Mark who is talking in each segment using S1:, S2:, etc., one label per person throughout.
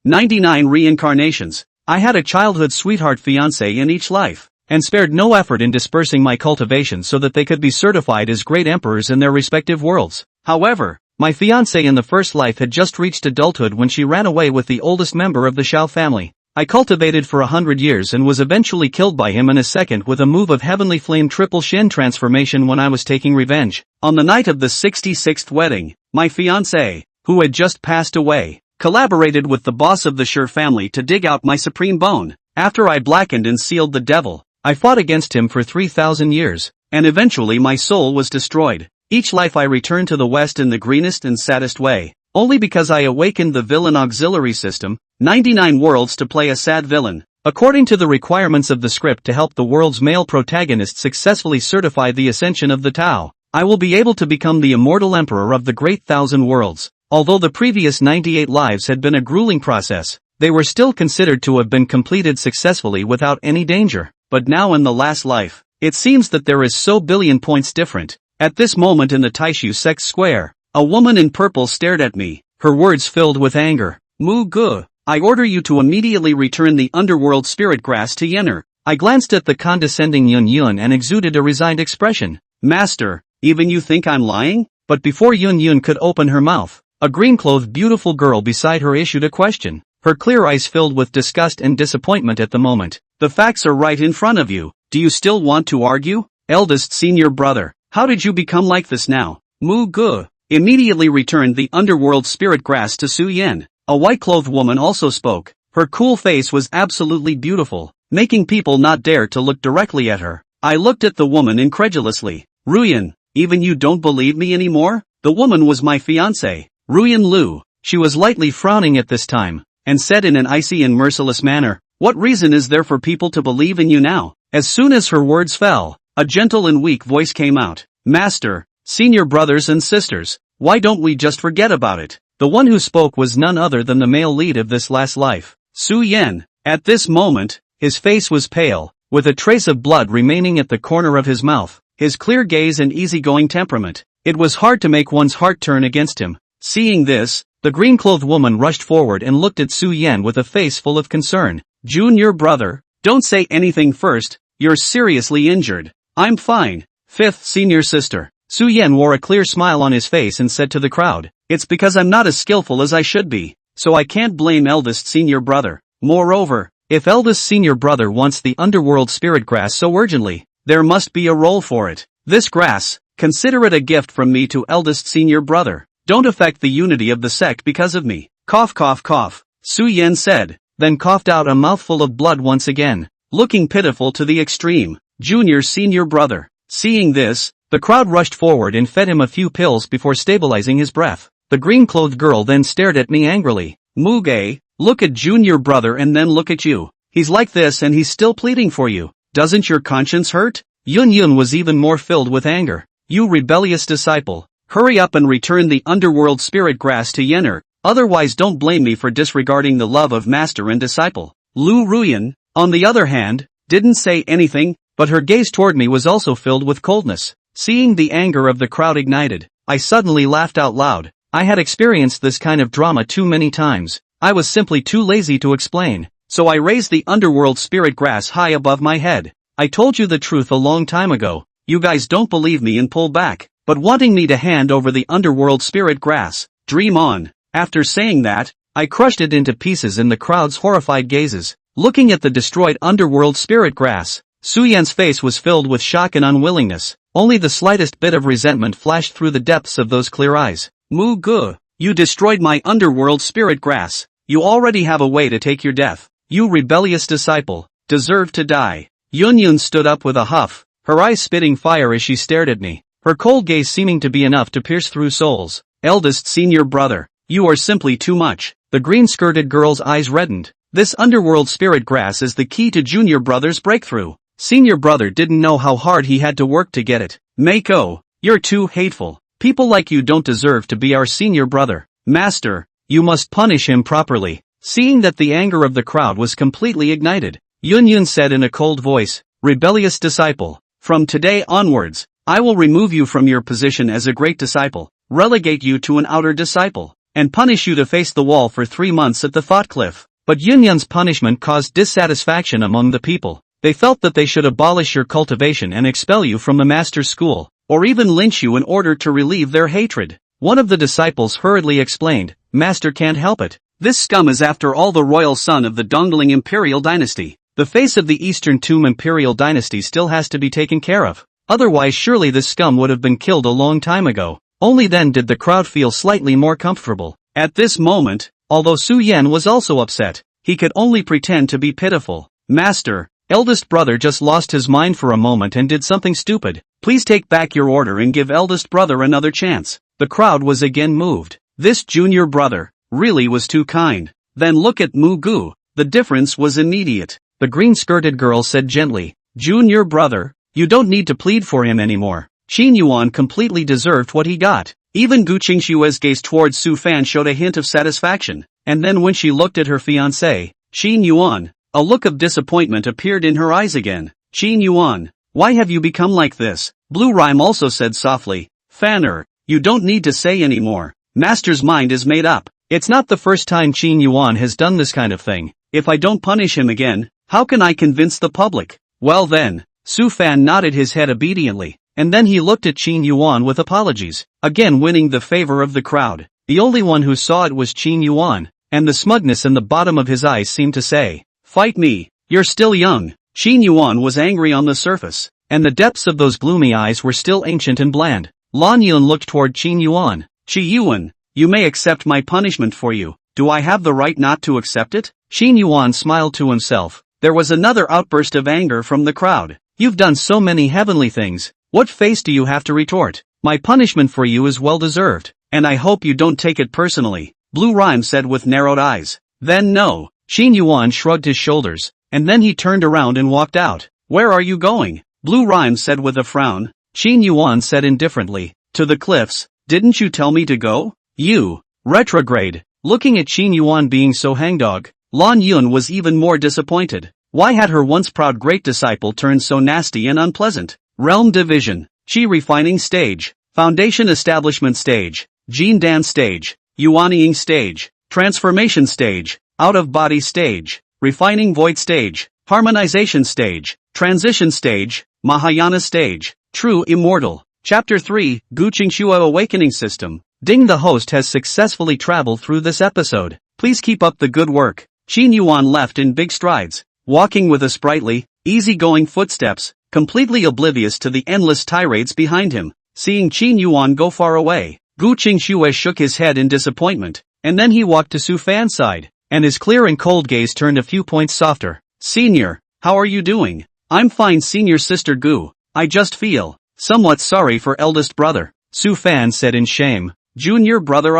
S1: 99 reincarnations. I had a childhood sweetheart fiancée in each life, and spared no effort in dispersing my cultivation so that they could be certified as great emperors in their respective worlds. However, my fiancée in the first life had just reached adulthood when she ran away with the oldest member of the Shao family. I cultivated for 100 years and was eventually killed by him in a second with a move of heavenly flame triple shin transformation when I was taking revenge. On the night of the 66th wedding, my fiancée, who had just passed away, collaborated with the boss of the Sher family to dig out my supreme bone. After I blackened and sealed the devil, I fought against him for 3,000 years, and eventually my soul was destroyed. Each life I returned to the West in the greenest and saddest way, only because I awakened the villain auxiliary system, 99 worlds to play a sad villain. According to the requirements of the script to help the world's male protagonist successfully certify the ascension of the Tao, I will be able to become the immortal emperor of the great thousand worlds. Although the previous 98 lives had been a grueling process, they were still considered to have been completed successfully without any danger. But now in the last life, it seems that there is so billion points different. At this moment in the Taishu Sect Square, a woman in purple stared at me, her words filled with anger. Mu Gu, I order you to immediately return the underworld spirit grass to Yenner. I glanced at the condescending Yun Yun and exuded a resigned expression. Master, even you think I'm lying? But before Yun Yun could open her mouth, a green-clothed beautiful girl beside her issued a question, her clear eyes filled with disgust and disappointment at the moment. The facts are right in front of you. Do you still want to argue? Eldest senior brother, how did you become like this now? Mu Gu immediately returned the underworld spirit grass to Su Yen. A white-clothed woman also spoke. Her cool face was absolutely beautiful, making people not dare to look directly at her. I looked at the woman incredulously. Ruyan, even you don't believe me anymore? The woman was my fiancée, Ruyan Lu. She was lightly frowning at this time, and said in an icy and merciless manner, what reason is there for people to believe in you now? As soon as her words fell, a gentle and weak voice came out. Master, senior brothers and sisters, why don't we just forget about it? The one who spoke was none other than the male lead of this last life, Su Yen. At this moment, his face was pale, with a trace of blood remaining at the corner of his mouth. His clear gaze and easygoing temperament, it was hard to make one's heart turn against him. Seeing this, the green-clothed woman rushed forward and looked at Su Yen with a face full of concern. Junior brother, don't say anything first, you're seriously injured. I'm fine. Fifth senior sister. Su Yen wore a clear smile on his face and said to the crowd, it's because I'm not as skillful as I should be, so I can't blame eldest senior brother. Moreover, if eldest senior brother wants the underworld spirit grass so urgently, there must be a role for it. This grass, consider it a gift from me to eldest senior brother. Don't affect the unity of the sect because of me. Cough cough cough, Su Yen said, then coughed out a mouthful of blood once again, looking pitiful to the extreme. Junior senior brother. Seeing this, the crowd rushed forward and fed him a few pills before stabilizing his breath. The green-clothed girl then stared at me angrily. Muge, look at junior brother and then look at you. He's like this and he's still pleading for you. Doesn't your conscience hurt? Yun Yun was even more filled with anger. You rebellious disciple, hurry up and return the underworld spirit grass to Yenner, otherwise don't blame me for disregarding the love of master and disciple. Lu Ruyan, on the other hand, didn't say anything, but her gaze toward me was also filled with coldness. Seeing the anger of the crowd ignited, I suddenly laughed out loud. I had experienced this kind of drama too many times. I was simply too lazy to explain, so I raised the underworld spirit grass high above my head. I told you the truth a long time ago. You guys don't believe me and pull back, but wanting me to hand over the underworld spirit grass. Dream on. After saying that, I crushed it into pieces in the crowd's horrified gazes. Looking at the destroyed underworld spirit grass, Su Yan's face was filled with shock and unwillingness. Only the slightest bit of resentment flashed through the depths of those clear eyes. Mu Gu, you destroyed my underworld spirit grass. You already have a way to take your death. You rebellious disciple, deserve to die. Yun Yun stood up with a huff, her eyes spitting fire as she stared at me, her cold gaze seeming to be enough to pierce through souls. Eldest senior brother, you are simply too much. The green-skirted girl's eyes reddened. This underworld spirit grass is the key to junior brother's breakthrough. Senior brother didn't know how hard he had to work to get it. Mako, you're too hateful. People like you don't deserve to be our senior brother. Master, you must punish him properly. Seeing that the anger of the crowd was completely ignited, Yun Yun said in a cold voice, rebellious disciple, from today onwards, I will remove you from your position as a great disciple, relegate you to an outer disciple. and punish you to face the wall for 3 months at the thought cliff. But Yunyun's punishment caused dissatisfaction among the people. They felt that they should abolish your cultivation and expel you from the master's school, or even lynch you in order to relieve their hatred. One of the disciples hurriedly explained, "Master can't help it. This scum is after all the royal son of the Dongling imperial dynasty. The face of the Eastern Tomb imperial dynasty still has to be taken care of. Otherwise surely this scum would have been killed a long time ago." Only then did the crowd feel slightly more comfortable. At this moment, although Su Yan was also upset, he could only pretend to be pitiful. "Master, eldest brother just lost his mind for a moment and did something stupid. Please take back your order and give eldest brother another chance." The crowd was again moved. This junior brother really was too kind. Then look at Mu Gu. The difference was immediate. The green-skirted girl said gently, "Junior brother, you don't need to plead for him anymore. Qin Yuan completely deserved what he got." Even Gu Qingshue's gaze towards Su Fan showed a hint of satisfaction, and then when she looked at her fiancé, Qin Yuan, a look of disappointment appeared in her eyes again. "Qin Yuan, why have you become like this?" Blue Rhyme also said softly, "Fanner, you don't need to say any more. Master's mind is made up. It's not the first time Qin Yuan has done this kind of thing. If I don't punish him again, how can I convince the public?" "Well then." Su Fan nodded his head obediently, and then he looked at Qin Yuan with apologies, again winning the favor of the crowd. The only one who saw it was Qin Yuan, and the smugness in the bottom of his eyes seemed to say, "Fight me, you're still young." Qin Yuan was angry on the surface, and the depths of those gloomy eyes were still ancient and bland. Lan Yun looked toward Qin Yuan. "Qi Yuan, you may accept my punishment for you. Do I have the right not to accept it?" Qin Yuan smiled to himself. There was another outburst of anger from the crowd. "You've done so many heavenly things. What face do you have to retort? My punishment for you is well deserved, and I hope you don't take it personally," Blue Rhyme said with narrowed eyes. "Then no." Qin Yuan shrugged his shoulders, and then he turned around and walked out. "Where are you going?" Blue Rhyme said with a frown. Qin Yuan said indifferently, "To the cliffs. Didn't you tell me to go? You retrograde." Looking at Qin Yuan being so hangdog, Lan Yun was even more disappointed. Why had her once proud great disciple turned so nasty and unpleasant? Realm division, Qi refining stage, foundation establishment stage, Jin Dan stage, Yuanying stage, transformation stage, out-of-body stage, refining void stage, harmonization stage, transition stage, Mahayana stage, true immortal. Chapter 3, Gu Qingxue Awakening System. Ding, the host has successfully traveled through this episode. Please keep up the good work. Qin Yuan left in big strides, walking with a sprightly, easy-going footsteps, completely oblivious to the endless tirades behind him. Seeing Qin Yuan go far away, Gu Qingxue shook his head in disappointment, and then he walked to Su Fan's side, and his clear and cold gaze turned a few points softer. "Senior, how are you doing?" "I'm fine, senior sister Gu. I just feel somewhat sorry for eldest brother," Su Fan said in shame. "Junior brother,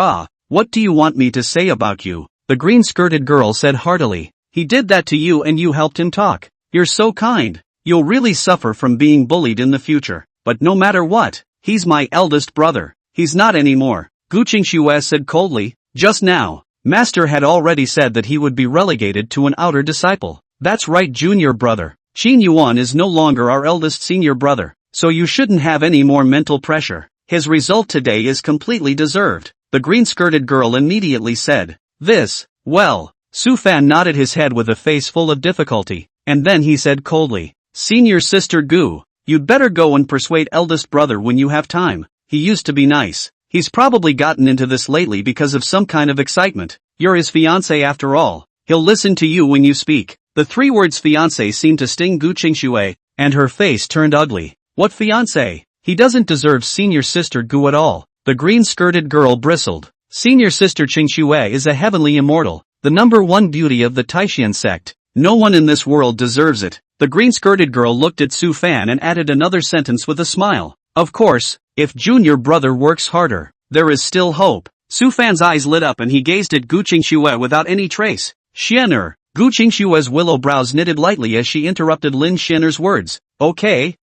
S1: what do you want me to say about you?" the green-skirted girl said heartily. "He did that to you and you helped him talk. You're so kind. You'll really suffer from being bullied in the future. But no matter what, he's my eldest brother." "He's not anymore," Gu Qingxue said coldly. "Just now, Master had already said that he would be relegated to an outer disciple." "That's right, junior brother. Qin Yuan is no longer our eldest senior brother, so you shouldn't have any more mental pressure. His result today is completely deserved," the green-skirted girl immediately said. "This, well," Su Fan nodded his head with a face full of difficulty, and then he said coldly, "Senior sister Gu, you'd better go and persuade eldest brother when you have time. He used to be nice. He's probably gotten into this lately because of some kind of excitement. You're his fiancé after all. He'll listen to you when you speak." The 3 words fiancé seemed to sting Gu Qingxue, and her face turned ugly. "What fiancé? He doesn't deserve senior sister Gu at all." The green-skirted girl bristled. "Senior sister Qingxue is a heavenly immortal, the #1 beauty of the Taishan sect. No one in this world deserves it." The green-skirted girl looked at Su Fan and added another sentence with a smile. "Of course, if junior brother works harder, there is still hope." Su Fan's eyes lit up and he gazed at Gu Qingxue without any trace. "Xianer." Gu Qingxue's willow brows knitted lightly as she interrupted Lin Xianer's words. Okay,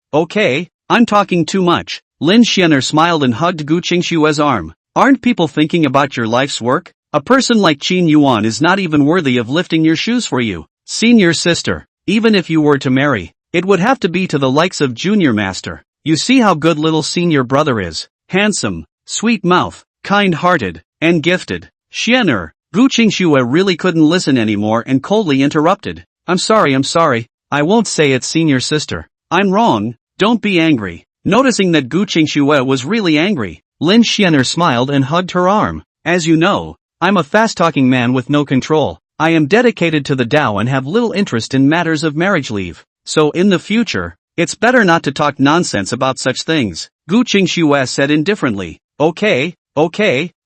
S1: I'm talking too much." Lin Xianer smiled and hugged Gu Qingxue's arm. "Aren't people thinking about your life's work? A person like Qin Yuan is not even worthy of lifting your shoes for you. Senior sister, even if you were to marry, it would have to be to the likes of junior master. You see how good little senior brother is. Handsome, sweet mouth, kind-hearted, and gifted." Xianer. Gu Qingxue really couldn't listen anymore and coldly interrupted. I'm sorry. I won't say it, senior sister. I'm wrong, don't be angry. Noticing that Gu Qingxue was really angry, Lin Xianer smiled and hugged her arm. As you know, I'm a fast-talking man with no control. I am dedicated to the Tao and have little interest in matters of marriage leave. So in the future, it's better not to talk nonsense about such things. Gu Qingxue said indifferently. Okay,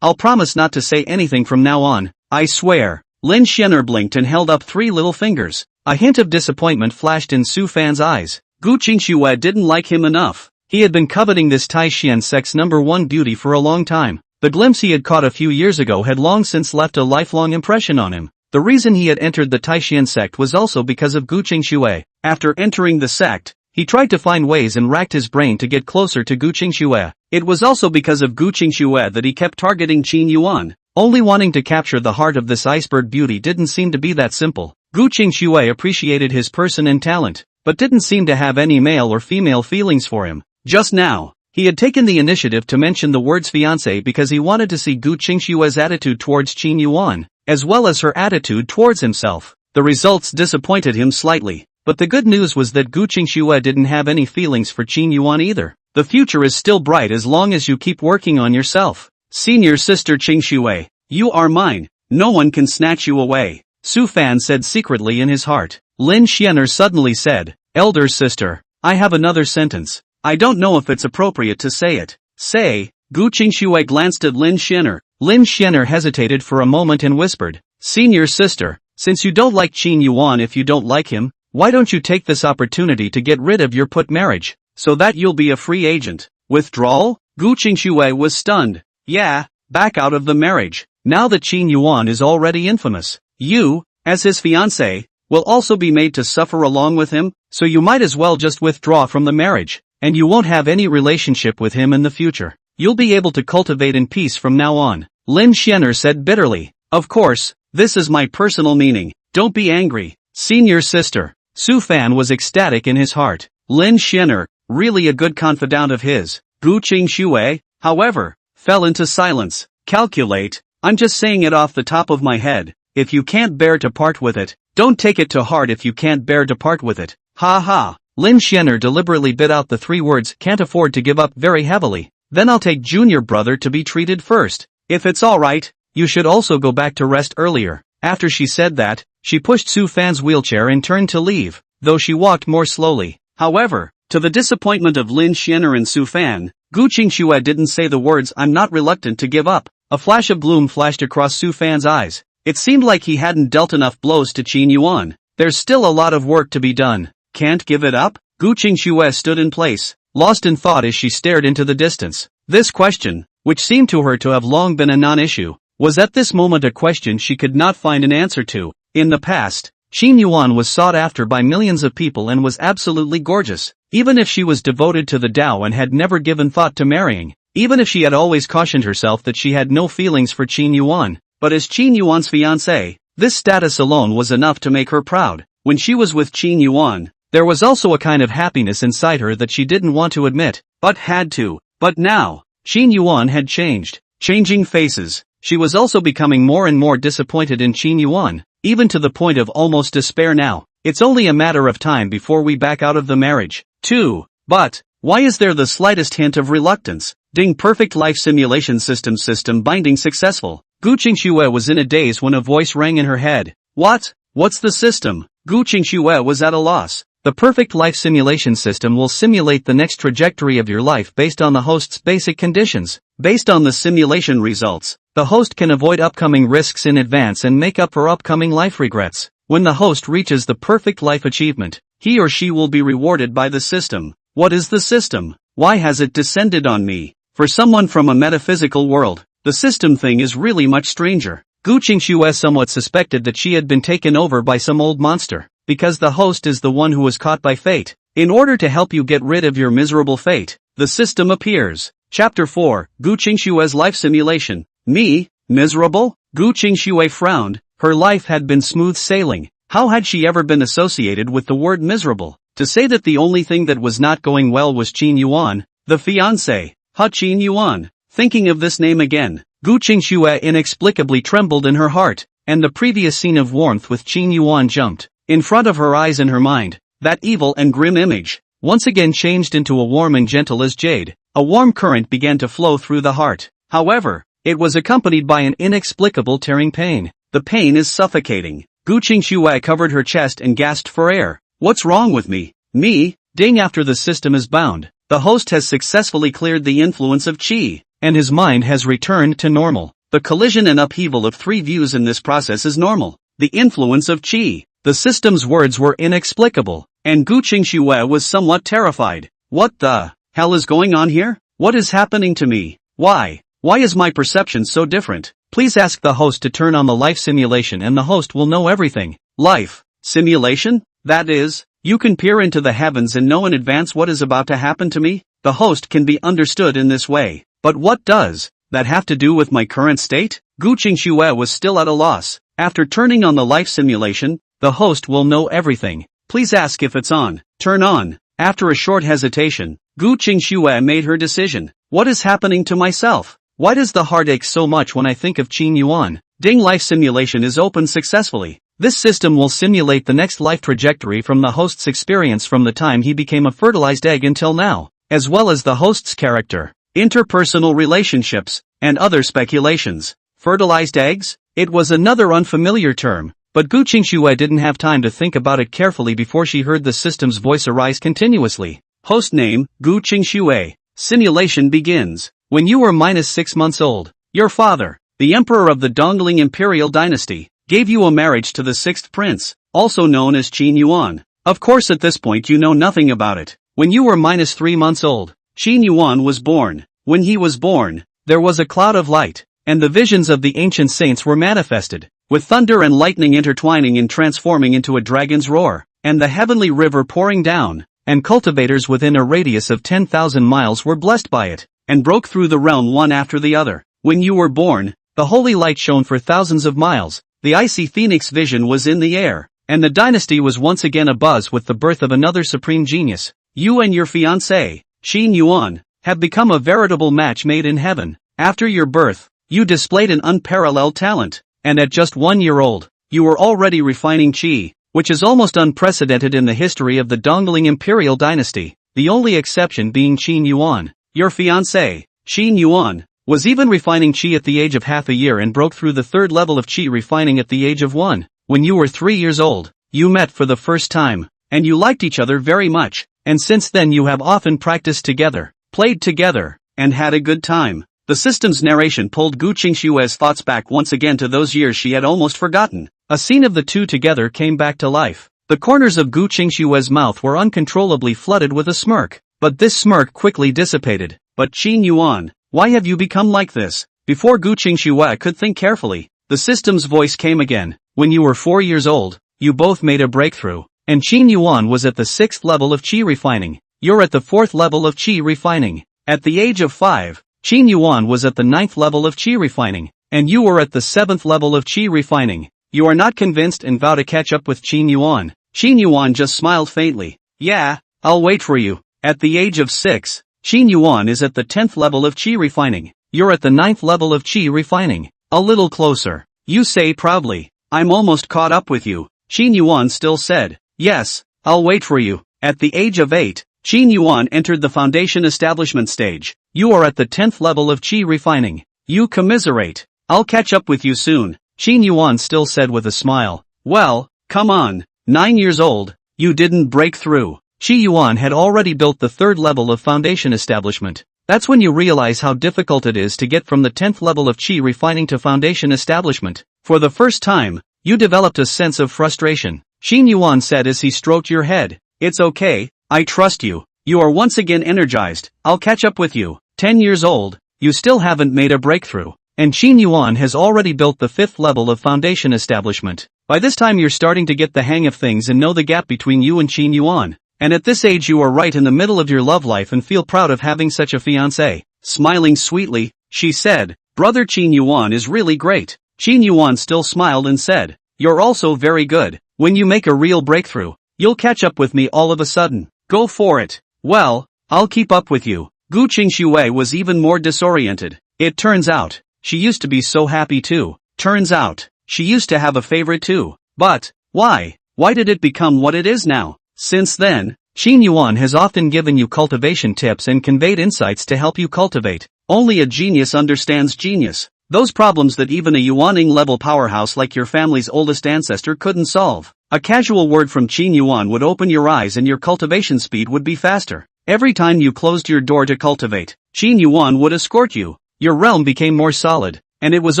S1: I'll promise not to say anything from now on. I swear. Lin Xianer blinked and held up 3 little fingers. A hint of disappointment flashed in Su Fan's eyes. Gu Qingxue didn't like him enough. He had been coveting this Taishan sect's #1 beauty for a long time. The glimpse he had caught a few years ago had long since left a lifelong impression on him. The reason he had entered the Taishan sect was also because of Gu Qingxue. After entering the sect, he tried to find ways and racked his brain to get closer to Gu Qingxue. It was also because of Gu Qingxue that he kept targeting Qin Yuan. Only wanting to capture the heart of this iceberg beauty didn't seem to be that simple. Gu Qingxue appreciated his person and talent, but didn't seem to have any male or female feelings for him. Just now, he had taken the initiative to mention the words fiancé because he wanted to see Gu Qingxue's attitude towards Qin Yuan, as well as her attitude towards himself. The results disappointed him slightly, but the good news was that Gu Qingxue didn't have any feelings for Qin Yuan either. The future is still bright as long as you keep working on yourself. Senior sister Qingxue, you are mine, no one can snatch you away, Su Fan said secretly in his heart. Lin Xianer suddenly said, elder sister, I have another sentence. I don't know if it's appropriate to say it. Say. Gu Qingxue glanced at Lin Xianer. Lin Xianer hesitated for a moment and whispered, senior sister, since you don't like Qin Yuan, if you don't like him, why don't you take this opportunity to get rid of your put marriage, so that you'll be a free agent? Withdrawal? Gu Qingxue was stunned. Yeah, back out of the marriage. Now that Qin Yuan is already infamous, you, as his fiancé, will also be made to suffer along with him, so you might as well just withdraw from the marriage, and you won't have any relationship with him in the future. You'll be able to cultivate in peace from now on. Lin Xianer said bitterly. Of course, this is my personal meaning. Don't be angry, senior sister. Su Fan was ecstatic in his heart. Lin Xianer, really a good confidant of his. Gu Qingxue, however, fell into silence. Calculate, I'm just saying it off the top of my head. If you can't bear to part with it, don't take it to heart if you can't bear to part with it. Ha ha. Lin Xianer deliberately bit out the 3 words can't afford to give up very heavily. Then I'll take junior brother to be treated first. If it's alright, you should also go back to rest earlier. After she said that, she pushed Su Fan's wheelchair and turned to leave, though she walked more slowly. However, to the disappointment of Lin Xianer and Su Fan, Gu Qingxue didn't say the words I'm not reluctant to give up. A flash of gloom flashed across Su Fan's eyes. It seemed like he hadn't dealt enough blows to Qin Yuan. There's still a lot of work to be done. Can't give it up? Gu Qingxue stood in place, lost in thought as she stared into the distance. This question, which seemed to her to have long been a non-issue, was at this moment a question she could not find an answer to. In the past, Qin Yuan was sought after by millions of people and was absolutely gorgeous. Even if she was devoted to the Tao and had never given thought to marrying, even if she had always cautioned herself that she had no feelings for Qin Yuan, but as Qin Yuan's fiancé, this status alone was enough to make her proud. When she was with Qin Yuan, there was also a kind of happiness inside her that she didn't want to admit, but had to. But now, Qin Yuan had changed. Changing faces, she was also becoming more and more disappointed in Qin Yuan, even to the point of almost despair now. It's only a matter of time before we back out of the marriage, too. But, why is there the slightest hint of reluctance? Ding perfect life simulation system binding successful. Gu Qingxue was in a daze when a voice rang in her head. What? What's the system? Gu Qingxue was at a loss. The perfect life simulation system will simulate the next trajectory of your life based on the host's basic conditions. Based on the simulation results, the host can avoid upcoming risks in advance and make up for upcoming life regrets. When the host reaches the perfect life achievement, he or she will be rewarded by the system. What is the system? Why has it descended on me? For someone from a metaphysical world, the system thing is really much stranger. Gu Qingxue somewhat suspected that she had been taken over by some old monster, because the host is the one who was caught by fate. In order to help you get rid of your miserable fate, the system appears. Chapter 4, Gu Qingxue's life simulation. Me? Miserable? Gu Qingxue frowned. Her life had been smooth sailing. How had she ever been associated with the word miserable? To say that the only thing that was not going well was Qin Yuan, the fiancé. Ha Qin Yuan. Thinking of this name again, Gu Qingxue inexplicably trembled in her heart, and the previous scene of warmth with Qin Yuan jumped in front of her eyes and her mind. That evil and grim image once again changed into a warm and gentle as jade. A warm current began to flow through the heart. However, it was accompanied by an inexplicable tearing pain. The pain is suffocating. Gu Qingxue covered her chest and gasped for air. What's wrong with me? Me? Ding! After the system is bound, the host has successfully cleared the influence of qi, and his mind has returned to normal. The collision and upheaval of three views in this process is normal. The influence of qi. The system's words were inexplicable, and Gu Qingxue was somewhat terrified. What the hell is going on here? What is happening to me? Why? Why is my perception so different? Please ask the host to turn on the life simulation and the host will know everything. Life simulation? That is, you can peer into the heavens and know in advance what is about to happen to me? The host can be understood in this way. But what does that have to do with my current state? Gu Qingxue was still at a loss. After turning on the life simulation, the host will know everything. Please ask if it's on. Turn on. After a short hesitation, Gu Qingxue made her decision. What is happening to myself? Why does the heart ache so much when I think of Qin Yuan? Ding! Life simulation is opened successfully. This system will simulate the next life trajectory from the host's experience from the time he became a fertilized egg until now, as well as the host's character, interpersonal relationships, and other speculations. Fertilized eggs? It was another unfamiliar term, but Gu Qingxue didn't have time to think about it carefully before she heard the system's voice arise continuously. Host name, Gu Qingxue. Simulation begins. When you were -6 months old, your father, the emperor of the Dongling imperial dynasty, gave you a marriage to the sixth prince, also known as Qin Yuan. Of course at this point you know nothing about it. When you were -3 months old, Qin Yuan was born. When he was born, there was a cloud of light, and the visions of the ancient saints were manifested, with thunder and lightning intertwining and transforming into a dragon's roar, and the heavenly river pouring down, and cultivators within a radius of 10,000 miles were blessed by it, and broke through the realm one after the other. When you were born, the holy light shone for thousands of miles, the icy phoenix vision was in the air, and the dynasty was once again abuzz with the birth of another supreme genius. You and your fiancée, Qin Yuan, have become a veritable match made in heaven. After your birth, you displayed an unparalleled talent, and at just 1 year old, you were already refining qi, which is almost unprecedented in the history of the Dongling imperial dynasty, the only exception being Qin Yuan. Your fiancé, Qin Yuan, was even refining qi at the age of half a year and broke through the third level of qi refining at the age of 1. When you were 3 years old, you met for the first time, and you liked each other very much, and since then you have often practiced together, played together, and had a good time. The system's narration pulled Gu Qingxue's thoughts back once again to those years she had almost forgotten. A scene of the two together came back to life. The corners of Gu Qingxue's mouth were uncontrollably flooded with a smirk. But this smirk quickly dissipated. But Qin Yuan, why have you become like this? Before Gu Qingxue could think carefully, the system's voice came again. When you were 4 years old, you both made a breakthrough, and Qin Yuan was at the 6th level of qi refining. You're at the 4th level of qi refining. At the age of 5, Qin Yuan was at the 9th level of qi refining, and you were at the 7th level of qi refining. You are not convinced and vow to catch up with Qin Yuan. Qin Yuan just smiled faintly. Yeah, I'll wait for you. At the age of 6, Qin Yuan is at the 10th level of qi refining. You're at the 9th level of qi refining. A little closer. You say proudly. I'm almost caught up with you. Qin Yuan still said. Yes, I'll wait for you. At the age of 8, Qin Yuan entered the foundation establishment stage. You are at the 10th level of qi refining. You commiserate. I'll catch up with you soon. Qin Yuan still said with a smile. Well, come on. 9 years old, you didn't break through. Qi Yuan had already built the 3rd level of foundation establishment. That's when you realize how difficult it is to get from the 10th level of qi refining to foundation establishment. For the first time, you developed a sense of frustration. Qin Yuan said as he stroked your head. It's okay, I trust you. You are once again energized. I'll catch up with you. 10 years old, you still haven't made a breakthrough. And Qin Yuan has already built the 5th level of foundation establishment. By this time you're starting to get the hang of things and know the gap between you and Qin Yuan. And at this age you are right in the middle of your love life and feel proud of having such a fiancé. Smiling sweetly, she said, Brother Qin Yuan is really great. Qin Yuan still smiled and said, You're also very good. When you make a real breakthrough, you'll catch up with me all of a sudden. Go for it. Well, I'll keep up with you. Gu Qingxue was even more disoriented. It turns out, she used to be so happy too. Turns out, she used to have a favorite too. But, why? Why did it become what it is now? Since then, Qin Yuan has often given you cultivation tips and conveyed insights to help you cultivate. Only a genius understands genius. Those problems that even a Yuaning-level powerhouse like your family's oldest ancestor couldn't solve. A casual word from Qin Yuan would open your eyes and your cultivation speed would be faster. Every time you closed your door to cultivate, Qin Yuan would escort you. Your realm became more solid, and it was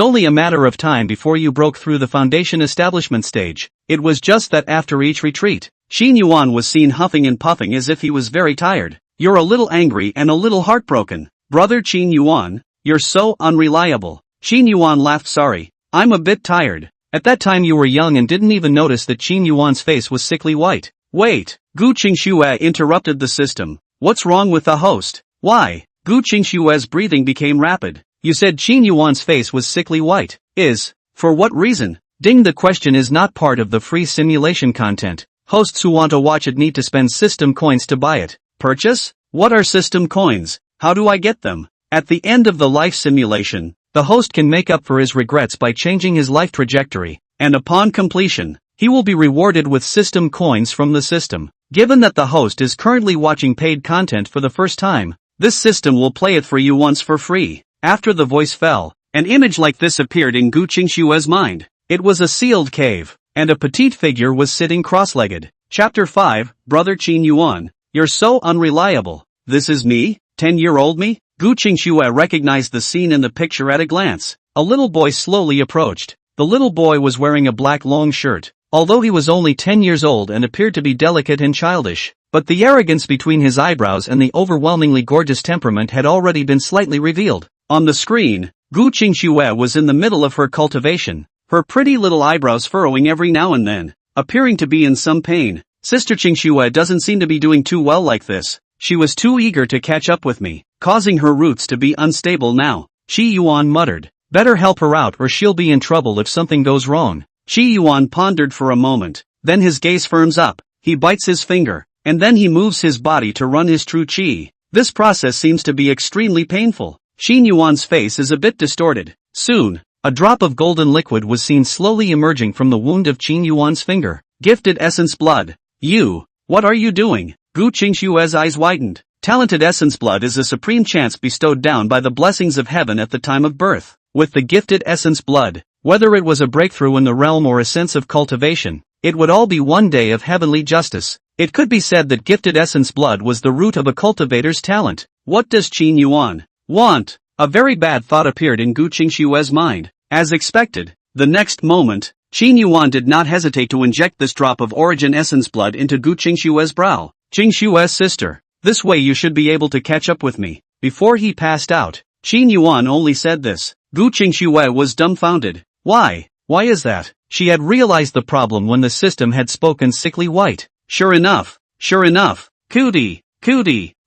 S1: only a matter of time before you broke through the foundation establishment stage. It was just that after each retreat, Qin Yuan was seen huffing and puffing as if he was very tired. You're a little angry and a little heartbroken. Brother Qin Yuan, you're so unreliable. Qin Yuan laughed. Sorry, I'm a bit tired. At that time you were young and didn't even notice that Qin Yuan's face was sickly white. Wait, Gu Qingshuo interrupted the system. What's wrong with the host? Why? Gu Qingshuo's breathing became rapid. You said Qin Yuan's face was sickly white. For what reason? Ding, the question is not part of the free simulation content. Hosts who want to watch it need to spend system coins to buy it. Purchase? What are system coins? How do I get them? At the end of the life simulation, the host can make up for his regrets by changing his life trajectory, and upon completion, he will be rewarded with system coins from the system. Given that the host is currently watching paid content for the first time, this system will play it for you once for free. After the voice fell, an image like this appeared in Gu Qingshuo's mind. It was a sealed cave, and a petite figure was sitting cross-legged. Chapter 5, Brother Qin Yuan, you're so unreliable. This is me? 10-year-old me? Gu Qingshuo recognized the scene in the picture at a glance. A little boy slowly approached. The little boy was wearing a black long shirt, although he was only 10 years old and appeared to be delicate and childish. But the arrogance between his eyebrows and the overwhelmingly gorgeous temperament had already been slightly revealed. On the screen, Gu Qingshuo was in the middle of her cultivation, her pretty little eyebrows furrowing every now and then, appearing to be in some pain. Sister Qingshuo doesn't seem to be doing too well like this. She was too eager to catch up with me, causing her roots to be unstable now. Qi Yuan muttered. Better help her out or she'll be in trouble if something goes wrong. Qi Yuan pondered for a moment, then his gaze firms up, he bites his finger, and then he moves his body to run his true qi. This process seems to be extremely painful. Qin Yuan's face is a bit distorted. Soon, a drop of golden liquid was seen slowly emerging from the wound of Qin Yuan's finger. Gifted essence blood. You, what are you doing? Gu Qingshuo's eyes widened. Talented essence blood is a supreme chance bestowed down by the blessings of heaven at the time of birth. With the gifted essence blood, whether it was a breakthrough in the realm or a sense of cultivation, it would all be one day of heavenly justice. It could be said that gifted essence blood was the root of a cultivator's talent. What does Qin Yuan want? A very bad thought appeared in Gu Qingshuo's mind. As expected, the next moment, Qin Yuan did not hesitate to inject this drop of origin essence blood into Gu Qingshuo's brow. Qingshuo's sister, this way you should be able to catch up with me. Before he passed out, Qin Yuan only said this. Gu Qingshuo was dumbfounded. Why? Why is that? She had realized the problem when the system had spoken sickly white. Sure enough. Cootie,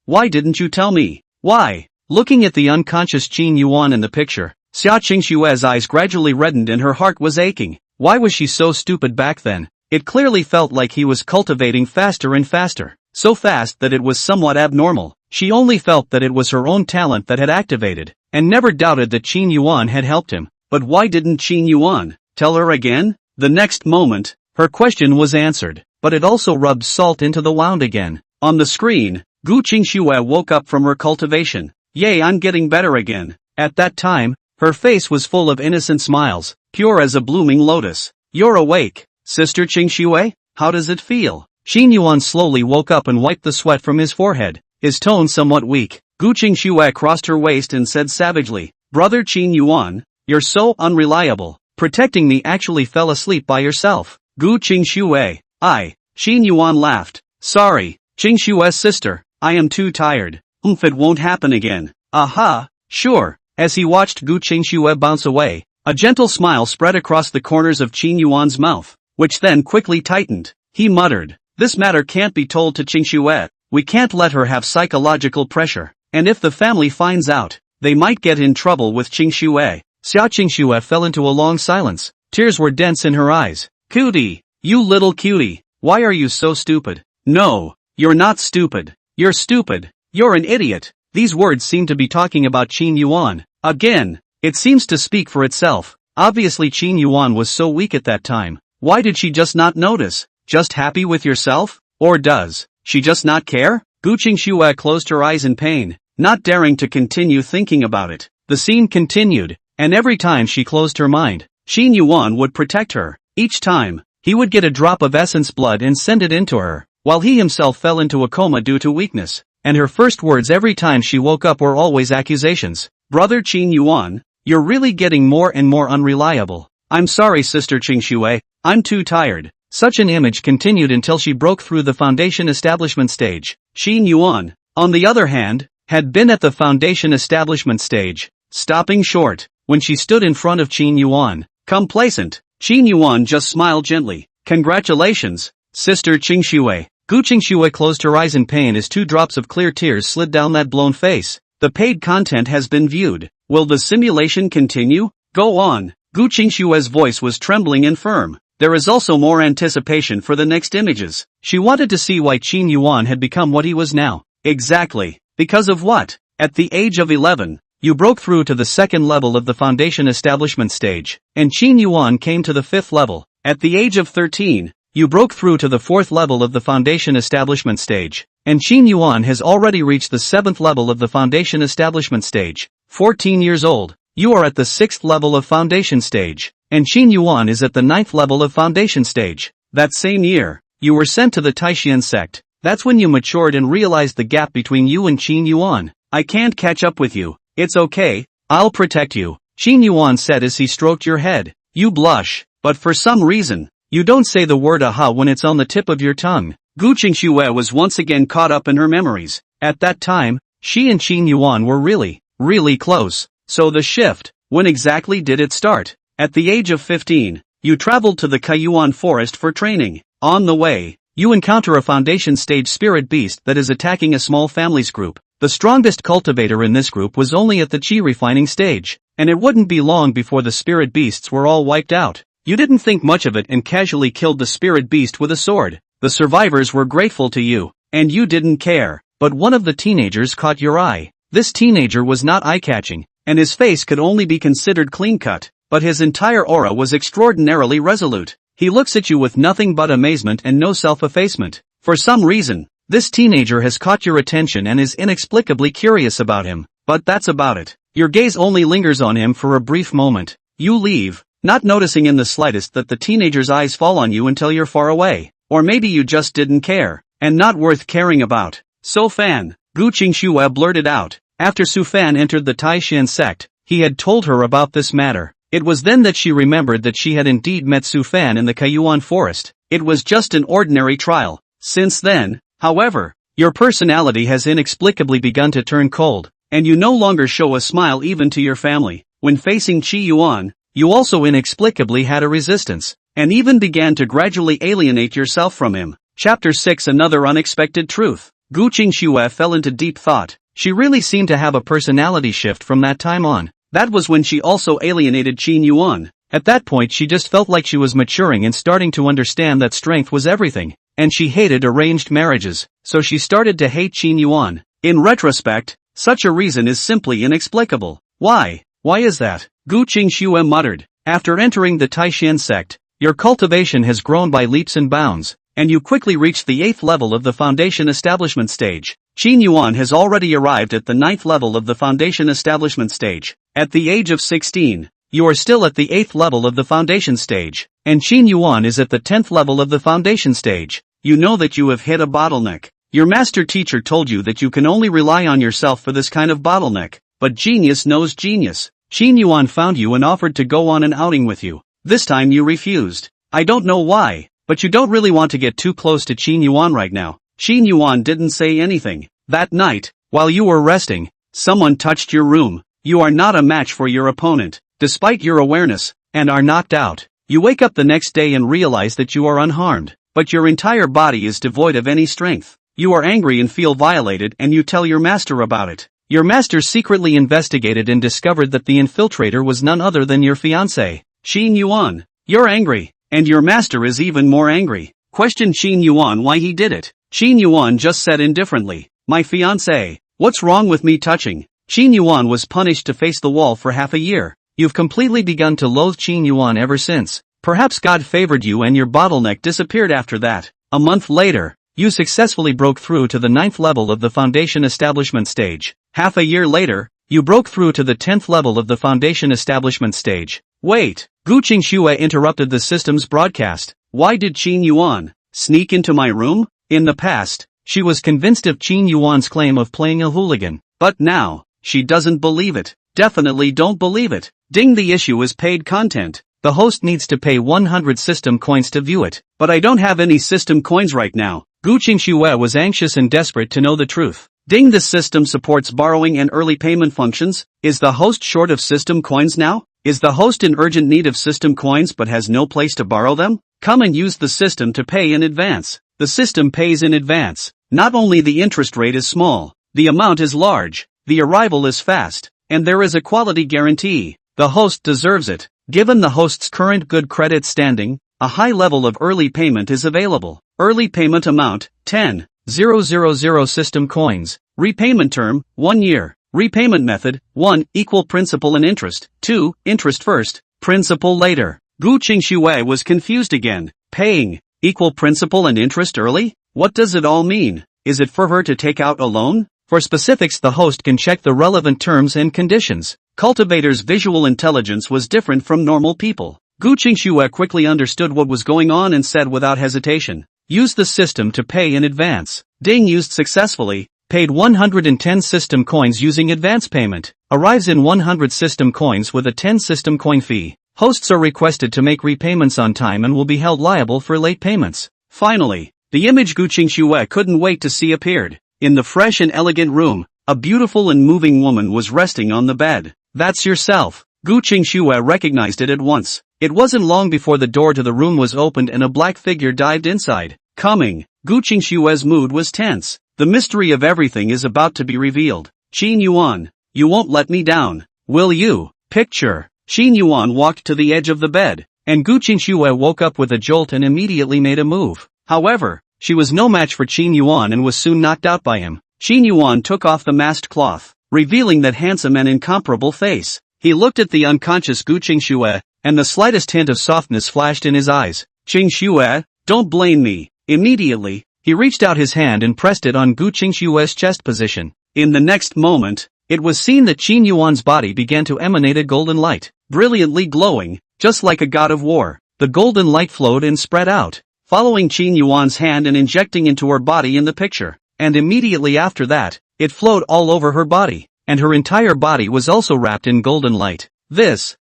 S1: why didn't you tell me? Why? Looking at the unconscious Qin Yuan in the picture, Xia Qingshuo's eyes gradually reddened and her heart was aching. Why was she so stupid back then? It clearly felt like he was cultivating faster and faster. So fast that it was somewhat abnormal. She only felt that it was her own talent that had activated, and never doubted that Qin Yuan had helped him. But why didn't Qin Yuan tell her again? The next moment, her question was answered, but it also rubbed salt into the wound again. On the screen, Gu Qingshuo woke up from her cultivation. Yay, I'm getting better again. At that time, her face was full of innocent smiles, pure as a blooming lotus. You're awake, Sister Qingshuo? How does it feel? Qin Yuan slowly woke up and wiped the sweat from his forehead, his tone somewhat weak. Gu Qingshuo crossed her waist and said savagely, Brother Qin Yuan, you're so unreliable. Protecting me actually fell asleep by yourself. Gu Qingshuo. Qin Yuan laughed. Sorry, Qingshuo's sister, I am too tired. It won't happen again. Aha, sure. As he watched Gu Qingshuo bounce away, a gentle smile spread across the corners of Qin Yuan's mouth, which then quickly tightened. He muttered, this matter can't be told to Qingshuo. We can't let her have psychological pressure. And if the family finds out, they might get in trouble with Qingshuo. Xia Qingshuo fell into a long silence. Tears were dense in her eyes. Cootie, you little cutie, why are you so stupid? No, you're not stupid. You're stupid. You're an idiot. These words seemed to be talking about Qin Yuan. Again, It seems to speak for itself. Obviously Qin Yuan was so weak at that time. Why did she just not notice? Just happy with yourself? Or does she just not care? Gu Qingxue closed her eyes in pain, not daring to continue thinking about it. The scene continued, and every time she closed her mind, Qin Yuan would protect her. Each time, he would get a drop of essence blood and send it into her, while he himself fell into a coma due to weakness. And her first words every time she woke up were always accusations. Brother Qin Yuan, you're really getting more and more unreliable. I'm sorry Sister Qingxue, I'm too tired. Such an image continued until she broke through the foundation establishment stage. Qin Yuan, on the other hand, had been at the foundation establishment stage, stopping short, when she stood in front of Qin Yuan, complacent. Qin Yuan just smiled gently. Congratulations, Sister Qingxue. Gu Qingxue closed her eyes in pain as 2 drops of clear tears slid down that blown face. The paid content has been viewed. Will the simulation continue? Go on. Gu Qingxue's voice was trembling and firm. There is also more anticipation for the next images. She wanted to see why Qin Yuan had become what he was now. Exactly. Because of what? At the age of 11, you broke through to the 2nd level of the foundation establishment stage, and Qin Yuan came to the 5th level. At the age of 13, you broke through to the 4th level of the foundation establishment stage, and Qin Yuan has already reached the 7th level of the foundation establishment stage. 14 years old, you are at the 6th level of foundation stage, and Qin Yuan is at the 9th level of foundation stage. That same year, you were sent to the Taishan sect. That's when you matured and realized the gap between you and Qin Yuan. I can't catch up with you. It's okay, I'll protect you, Qin Yuan said as he stroked your head. You blush, but for some reason, you don't say the word aha when it's on the tip of your tongue. Gu Qingxue was once again caught up in her memories. At that time, she and Qin Yuan were really close. So the shift, when exactly did it start? At the age of 15, you traveled to the Kaiyuan forest for training. On the way, you encounter a foundation stage spirit beast that is attacking a small family's group. The strongest cultivator in this group was only at the chi refining stage, and it wouldn't be long before the spirit beasts were all wiped out. You didn't think much of it and casually killed the spirit beast with a sword. The survivors were grateful to you, and you didn't care. But one of the teenagers caught your eye. This teenager was not eye-catching, and his face could only be considered clean-cut, but his entire aura was extraordinarily resolute. He looks at you with nothing but amazement and no self-effacement. For some reason, this teenager has caught your attention and is inexplicably curious about him. But that's about it. Your gaze only lingers on him for a brief moment. You leave, not noticing in the slightest that the teenager's eyes fall on you until you're far away. Or maybe you just didn't care, and not worth caring about. So Fan, Gu Qingxue blurted out. After Su Fan entered the Taishan sect, he had told her about this matter. It was then that she remembered that she had indeed met Su Fan in the Kaiyuan forest. It was just an ordinary trial. Since then, however, your personality has inexplicably begun to turn cold, and you no longer show a smile even to your family. When facing Qi Yuan, you also inexplicably had a resistance, and even began to gradually alienate yourself from him. Chapter 6 Another Unexpected Truth. Gu Qingxue fell into deep thought. She really seemed to have a personality shift from that time on. That was when she also alienated Qin Yuan. At that point she just felt like she was maturing and starting to understand that strength was everything. And she hated arranged marriages, so she started to hate Qin Yuan. In retrospect, such a reason is simply inexplicable. Why? Why is that? Gu Qingxue muttered. After entering the Taishan sect, your cultivation has grown by leaps and bounds, and you quickly reached the 8th level of the foundation establishment stage. Qin Yuan has already arrived at the 9th level of the foundation establishment stage. At the age of 16, you are still at the 8th level of the foundation stage, and Qin Yuan is at the 10th level of the foundation stage. You know that you have hit a bottleneck. Your master teacher told you that you can only rely on yourself for this kind of bottleneck, but genius knows genius. Qin Yuan found you and offered to go on an outing with you. This time you refused. I don't know why, but you don't really want to get too close to Qin Yuan right now. Qin Yuan didn't say anything. That night, while you were resting, someone touched your room. You are not a match for your opponent, despite your awareness, and are knocked out. You wake up the next day and realize that you are unharmed, but your entire body is devoid of any strength. You are angry and feel violated and you tell your master about it. Your master secretly investigated and discovered that the infiltrator was none other than your fiancée, Qin Yuan. You're angry, and your master is even more angry. Question Qin Yuan why he did it. Qin Yuan just said indifferently, my fiancée, what's wrong with me touching? Qin Yuan was punished to face the wall for half a year. You've completely begun to loathe Qin Yuan ever since. Perhaps God favored you and your bottleneck disappeared after that. A month later, you successfully broke through to the 9th level of the foundation establishment stage. Half a year later, you broke through to the 10th level of the foundation establishment stage. Wait, Gu Qingxue interrupted the system's broadcast. Why did Qin Yuan sneak into my room? In the past, she was convinced of Qin Yuan's claim of playing a hooligan. But now, she doesn't believe it. Definitely don't believe it. Ding, the issue is paid content. The host needs to pay 100 system coins to view it. But I don't have any system coins right now. Gu Qingxue was anxious and desperate to know the truth. Ding, the system supports borrowing and early payment functions. Is the host short of system coins now? Is the host in urgent need of system coins but has no place to borrow them? Come and use the system to pay in advance. The system pays in advance. Not only the interest rate is small, the amount is large, the arrival is fast, and there is a quality guarantee. The host deserves it. Given the host's current good credit standing, a high level of early payment is available. Early payment amount, 10,000 system coins. Repayment term, 1 year. Repayment method, 1. Equal principal and interest. 2. Interest first, principal later. Gu Qingxue was confused again. Paying equal principal and interest early? What does it all mean? Is it for her to take out a loan? For specifics, the host can check the relevant terms and conditions. Cultivator's visual intelligence was different from normal people. Gu Qingxue quickly understood what was going on and said without hesitation, use the system to pay in advance. Ding, used successfully. Paid 110 system coins using advance payment. Arrives in 100 system coins with a 10 system coin fee. Hosts are requested to make repayments on time and will be held liable for late payments. Finally, the image Gu Qingxue couldn't wait to see appeared. In the fresh and elegant room, a beautiful and moving woman was resting on the bed. That's yourself. Gu Qingxue recognized it at once. It wasn't long before the door to the room was opened and a black figure dived inside. Coming, Gu Qingxue's mood was tense. The mystery of everything is about to be revealed. Qin Yuan, you won't let me down, will you? Picture. Qin Yuan walked to the edge of the bed, and Gu Qingxue woke up with a jolt and immediately made a move. However, she was no match for Qin Yuan and was soon knocked out by him. Qin Yuan took off the masked cloth, revealing that handsome and incomparable face. He looked at the unconscious Gu Qingxue, and the slightest hint of softness flashed in his eyes. Qingxue, don't blame me. Immediately, he reached out his hand and pressed it on Gu Qingxue's chest position. In the next moment, it was seen that Qin Yuan's body began to emanate a golden light, brilliantly glowing, just like a god of war. The golden light flowed and spread out, following Qin Yuan's hand and injecting into her body in the picture. And immediately after that, it flowed all over her body, and her entire body was also wrapped in golden light. This?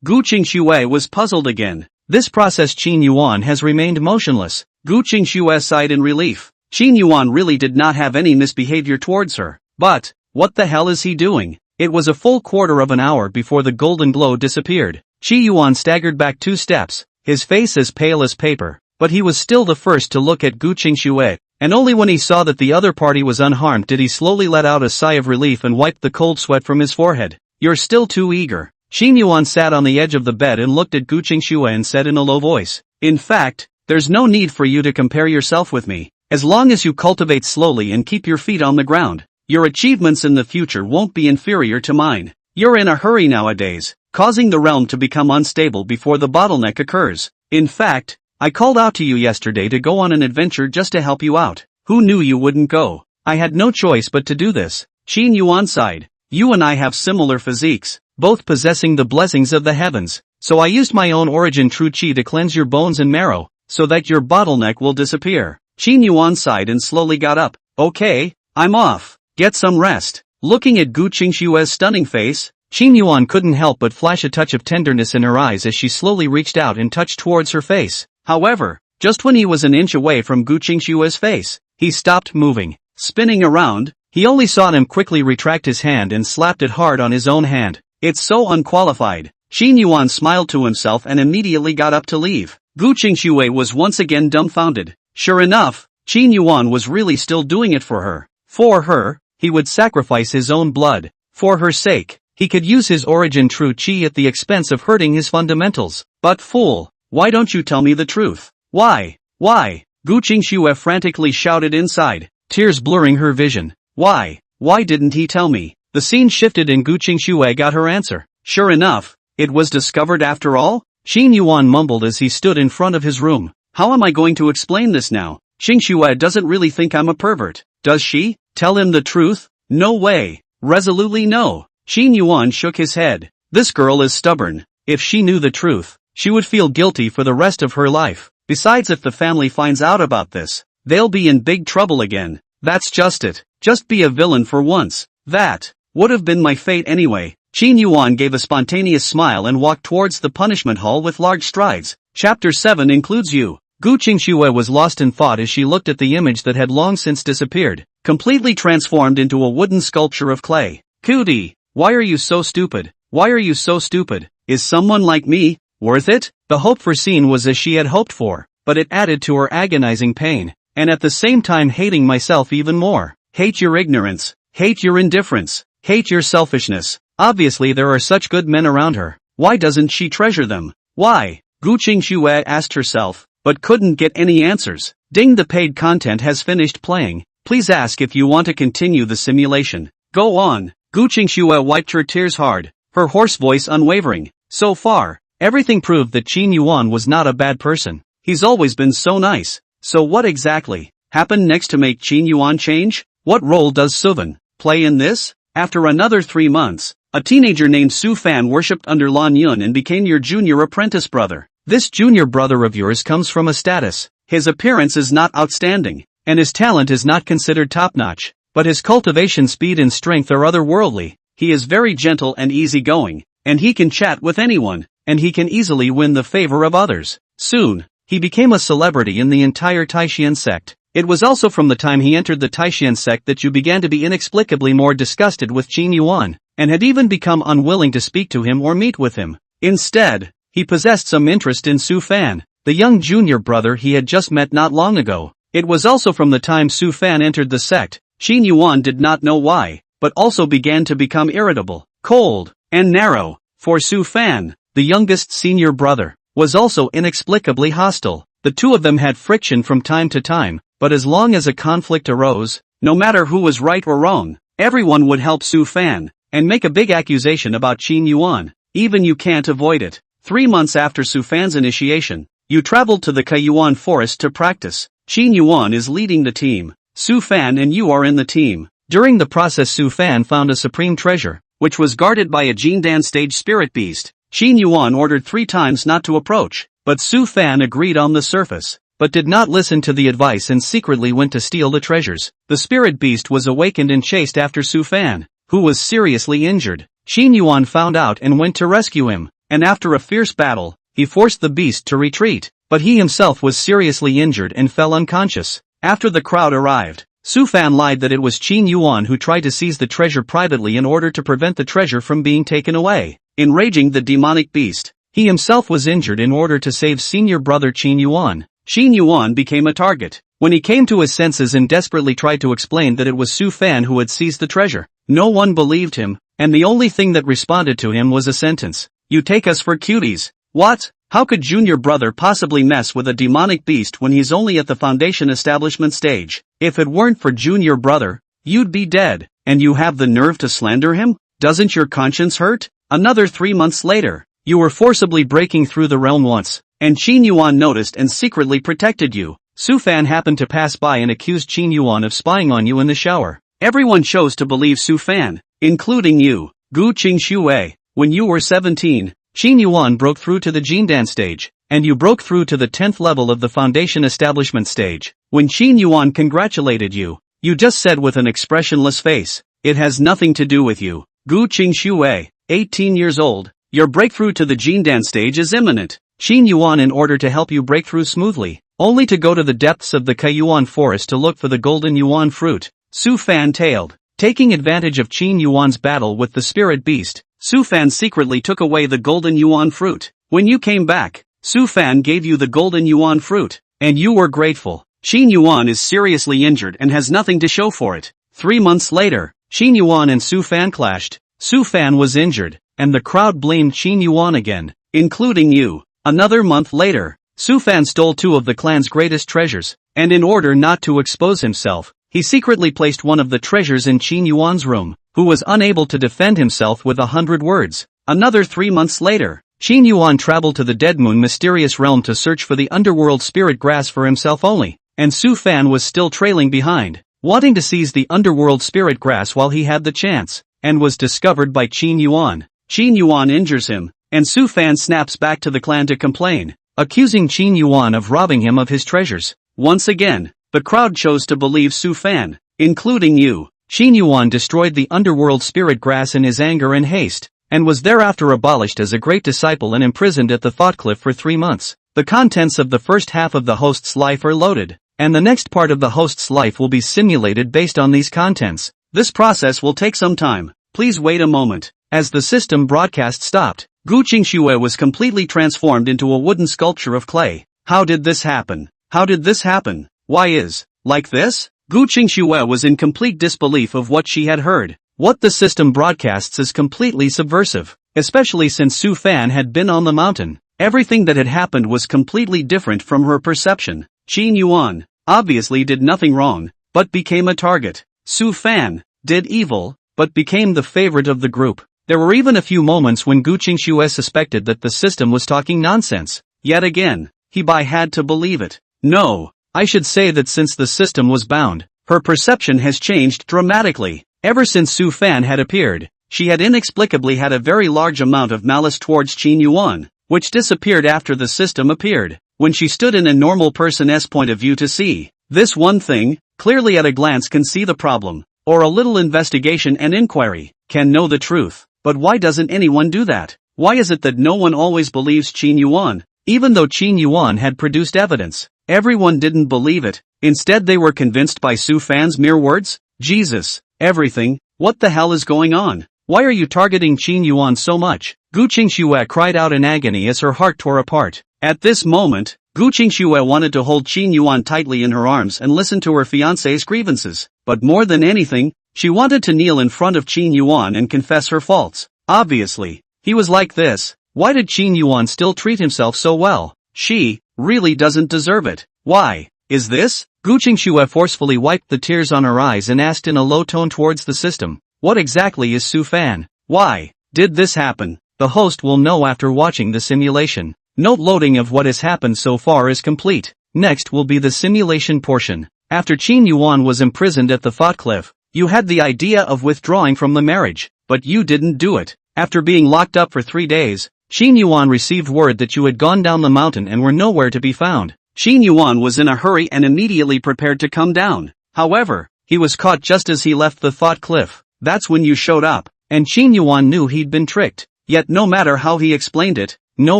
S1: Gu Qingxue was puzzled again. This process Qin Yuan has remained motionless. Gu Qingxue sighed in relief. Qin Yuan really did not have any misbehavior towards her. But, what the hell is he doing? It was a full quarter of an hour before the golden glow disappeared. Qin Yuan staggered back 2 steps, his face as pale as paper, but he was still the first to look at Gu Qingxue, and only when he saw that the other party was unharmed did he slowly let out a sigh of relief and wiped the cold sweat from his forehead. You're still too eager. Qin Yuan sat on the edge of the bed and looked at Gu Qingxue and said in a low voice, in fact, there's no need for you to compare yourself with me. As long as you cultivate slowly and keep your feet on the ground, your achievements in the future won't be inferior to mine. You're in a hurry nowadays, causing the realm to become unstable before the bottleneck occurs. In fact, I called out to you yesterday to go on an adventure just to help you out. Who knew you wouldn't go? I had no choice but to do this. Qin Yuan sighed. You and I have similar physiques, both possessing the blessings of the heavens, so I used my own origin true qi to cleanse your bones and marrow, so that your bottleneck will disappear. Qin Yuan sighed and slowly got up. Okay, I'm off. Get some rest. Looking at Gu Qingxue's stunning face, Qin Yuan couldn't help but flash a touch of tenderness in her eyes as she slowly reached out and touched towards her face. However, just when he was an inch away from Gu Qingxue's face, he stopped moving. Spinning around, he only saw him quickly retract his hand and slapped it hard on his own hand. It's so unqualified. Qin Yuan smiled to himself and immediately got up to leave. Gu Qingxue was once again dumbfounded. Sure enough, Qin Yuan was really still doing it for her. For her, he would sacrifice his own blood. For her sake, he could use his origin true qi at the expense of hurting his fundamentals. But fool, why don't you tell me the truth? Why? Gu Qingxue frantically shouted inside, tears blurring her vision. Why didn't he tell me? The scene shifted and Gu Qingxue got her answer. Sure enough, it was discovered after all? Qin Yuan mumbled as he stood in front of his room. How am I going to explain this now? Qingxue doesn't really think I'm a pervert, does she? Tell him the truth? No way. Resolutely no. Qin Yuan shook his head. This girl is stubborn. If she knew the truth, she would feel guilty for the rest of her life. Besides, if the family finds out about this, they'll be in big trouble again. That's just it. Just be a villain for once. That would have been my fate anyway. Qin Yuan gave a spontaneous smile and walked towards the punishment hall with large strides. Chapter 7 includes you. Gu Qingxue was lost in thought as she looked at the image that had long since disappeared, completely transformed into a wooden sculpture of clay. Cutie, why are you so stupid? Why are you so stupid? Is someone like me worth it? The hoped-for scene was as she had hoped for, but it added to her agonizing pain, and at the same time hating myself even more. Hate your ignorance. Hate your indifference. Hate your selfishness. Obviously there are such good men around her. Why doesn't she treasure them? Why? Gu Qingxue asked herself, but couldn't get any answers. Ding, the paid content has finished playing. Please ask if you want to continue the simulation. Go on. Gu Qingxue wiped her tears hard, her hoarse voice unwavering. So far, everything proved that Qin Yuan was not a bad person. He's always been so nice. So what exactly happened next to make Qin Yuan change? What role does Suvan play in this? After another 3 months, a teenager named Su Fan worshipped under Lan Yun and became your junior apprentice brother. This junior brother of yours comes from a status. His appearance is not outstanding, and his talent is not considered top-notch, but his cultivation speed and strength are otherworldly. He is very gentle and easygoing, and he can chat with anyone, and he can easily win the favor of others. Soon, he became a celebrity in the entire Taishan sect. It was also from the time he entered the Taishan sect that you began to be inexplicably more disgusted with Qin Yuan, and had even become unwilling to speak to him or meet with him. Instead, he possessed some interest in Su Fan, the young junior brother he had just met not long ago. It was also from the time Su Fan entered the sect, Qin Yuan did not know why, but also began to become irritable, cold, and narrow. For Su Fan, the youngest senior brother, was also inexplicably hostile. The two of them had friction from time to time, but as long as a conflict arose, no matter who was right or wrong, everyone would help Su Fan, and make a big accusation about Qin Yuan. Even you can't avoid it. 3 months after Su Fan's initiation, you traveled to the Kaiyuan forest to practice. Qin Yuan is leading the team. Su Fan and you are in the team. During the process, Su Fan found a supreme treasure, which was guarded by a Jindan stage spirit beast. Qin Yuan ordered 3 times not to approach, but Su Fan agreed on the surface, but did not listen to the advice and secretly went to steal the treasures. The spirit beast was awakened and chased after Su Fan, who was seriously injured. Qin Yuan found out and went to rescue him, and after a fierce battle, he forced the beast to retreat, but he himself was seriously injured and fell unconscious. After the crowd arrived, Su Fan lied that it was Qin Yuan who tried to seize the treasure privately in order to prevent the treasure from being taken away. Enraging the demonic beast, he himself was injured in order to save senior brother Qin Yuan. Qin Yuan became a target. When he came to his senses and desperately tried to explain that it was Su Fan who had seized the treasure, no one believed him, and the only thing that responded to him was a sentence. You take us for cuties. What? How could junior brother possibly mess with a demonic beast when he's only at the foundation establishment stage? If it weren't for junior brother, you'd be dead, and you have the nerve to slander him? Doesn't your conscience hurt? Another 3 months later, you were forcibly breaking through the realm once, and Qin Yuan noticed and secretly protected you. Su Fan happened to pass by and accused Qin Yuan of spying on you in the shower. Everyone chose to believe Su Fan, including you, Gu Qingxue. When you were 17, Qin Yuan broke through to the Jindan stage, and you broke through to the 10th level of the foundation establishment stage. When Qin Yuan congratulated you, you just said with an expressionless face, it has nothing to do with you. Gu Qingxue, 18 years old, your breakthrough to the Jindan stage is imminent. Qin Yuan, in order to help you break through smoothly, only to go to the depths of the Kaiyuan forest to look for the golden Yuan fruit. Su Fan tailed. Taking advantage of Qin Yuan's battle with the spirit beast, Su Fan secretly took away the golden Yuan fruit. When you came back, Su Fan gave you the golden Yuan fruit, and you were grateful. Qin Yuan is seriously injured and has nothing to show for it. 3 months later, Qin Yuan and Su Fan clashed. Su Fan was injured, and the crowd blamed Qin Yuan again, including you. Another month later, Su Fan stole 2 of the clan's greatest treasures, and in order not to expose himself, he secretly placed one of the treasures in Qin Yuan's room. who was unable to defend himself with 100 words. Another 3 months later, Qin Yuan traveled to the Dead Moon mysterious realm to search for the underworld spirit grass for himself only, and Su Fan was still trailing behind, wanting to seize the underworld spirit grass while he had the chance, and was discovered by Qin Yuan. Qin Yuan injures him, and Su Fan snaps back to the clan to complain, accusing Qin Yuan of robbing him of his treasures. Once again, the crowd chose to believe Su Fan, including you. Qin Yuan destroyed the underworld spirit grass in his anger and haste, and was thereafter abolished as a great disciple and imprisoned at the Thought Cliff for 3 months. The contents of the first half of the host's life are loaded, and the next part of the host's life will be simulated based on these contents. This process will take some time. Please wait a moment. As the system broadcast stopped, Gu Qingxue was completely transformed into a wooden sculpture of clay. How did this happen? How did this happen? Why is like this? Gu Qingxue was in complete disbelief of what she had heard. What the system broadcasts is completely subversive, especially since Su Fan had been on the mountain. Everything that had happened was completely different from her perception. Qin Yuan obviously did nothing wrong, but became a target. Su Fan did evil, but became the favorite of the group. There were even a few moments when Gu Qingxue suspected that the system was talking nonsense. Yet again, he had to believe it. No, I should say that since the system was bound, her perception has changed dramatically. Ever since Su Fan had appeared, she had inexplicably had a very large amount of malice towards Qin Yuan, which disappeared after the system appeared. When she stood in a normal person's point of view to see this one thing, clearly at a glance can see the problem, or a little investigation and inquiry, can know the truth. But why doesn't anyone do that? Why is it that no one always believes Qin Yuan? Even though Qin Yuan had produced evidence, everyone didn't believe it. Instead they were convinced by Su Fan's mere words? Jesus, everything, what the hell is going on? Why are you targeting Qin Yuan so much? Gu Qingxue cried out in agony as her heart tore apart. At this moment, Gu Qingxue wanted to hold Qin Yuan tightly in her arms and listen to her fiancé's grievances, but more than anything, she wanted to kneel in front of Qin Yuan and confess her faults. Obviously, he was like this. Why did Qin Yuan still treat himself so well? She really doesn't deserve it. Why is this? Gu Qingxue forcefully wiped the tears on her eyes and asked in a low tone towards the system, what exactly is Su Fan? Why did this happen? The host will know after watching the simulation. Note loading of what has happened so far is complete. Next will be the simulation portion. After Qin Yuan was imprisoned at the Thought Cliff, you had the idea of withdrawing from the marriage, but you didn't do it. After being locked up for 3 days, Qin Yuan received word that you had gone down the mountain and were nowhere to be found. Qin Yuan was in a hurry and immediately prepared to come down. However, he was caught just as he left the Thought Cliff. That's when you showed up, and Qin Yuan knew he'd been tricked. Yet no matter how he explained it, no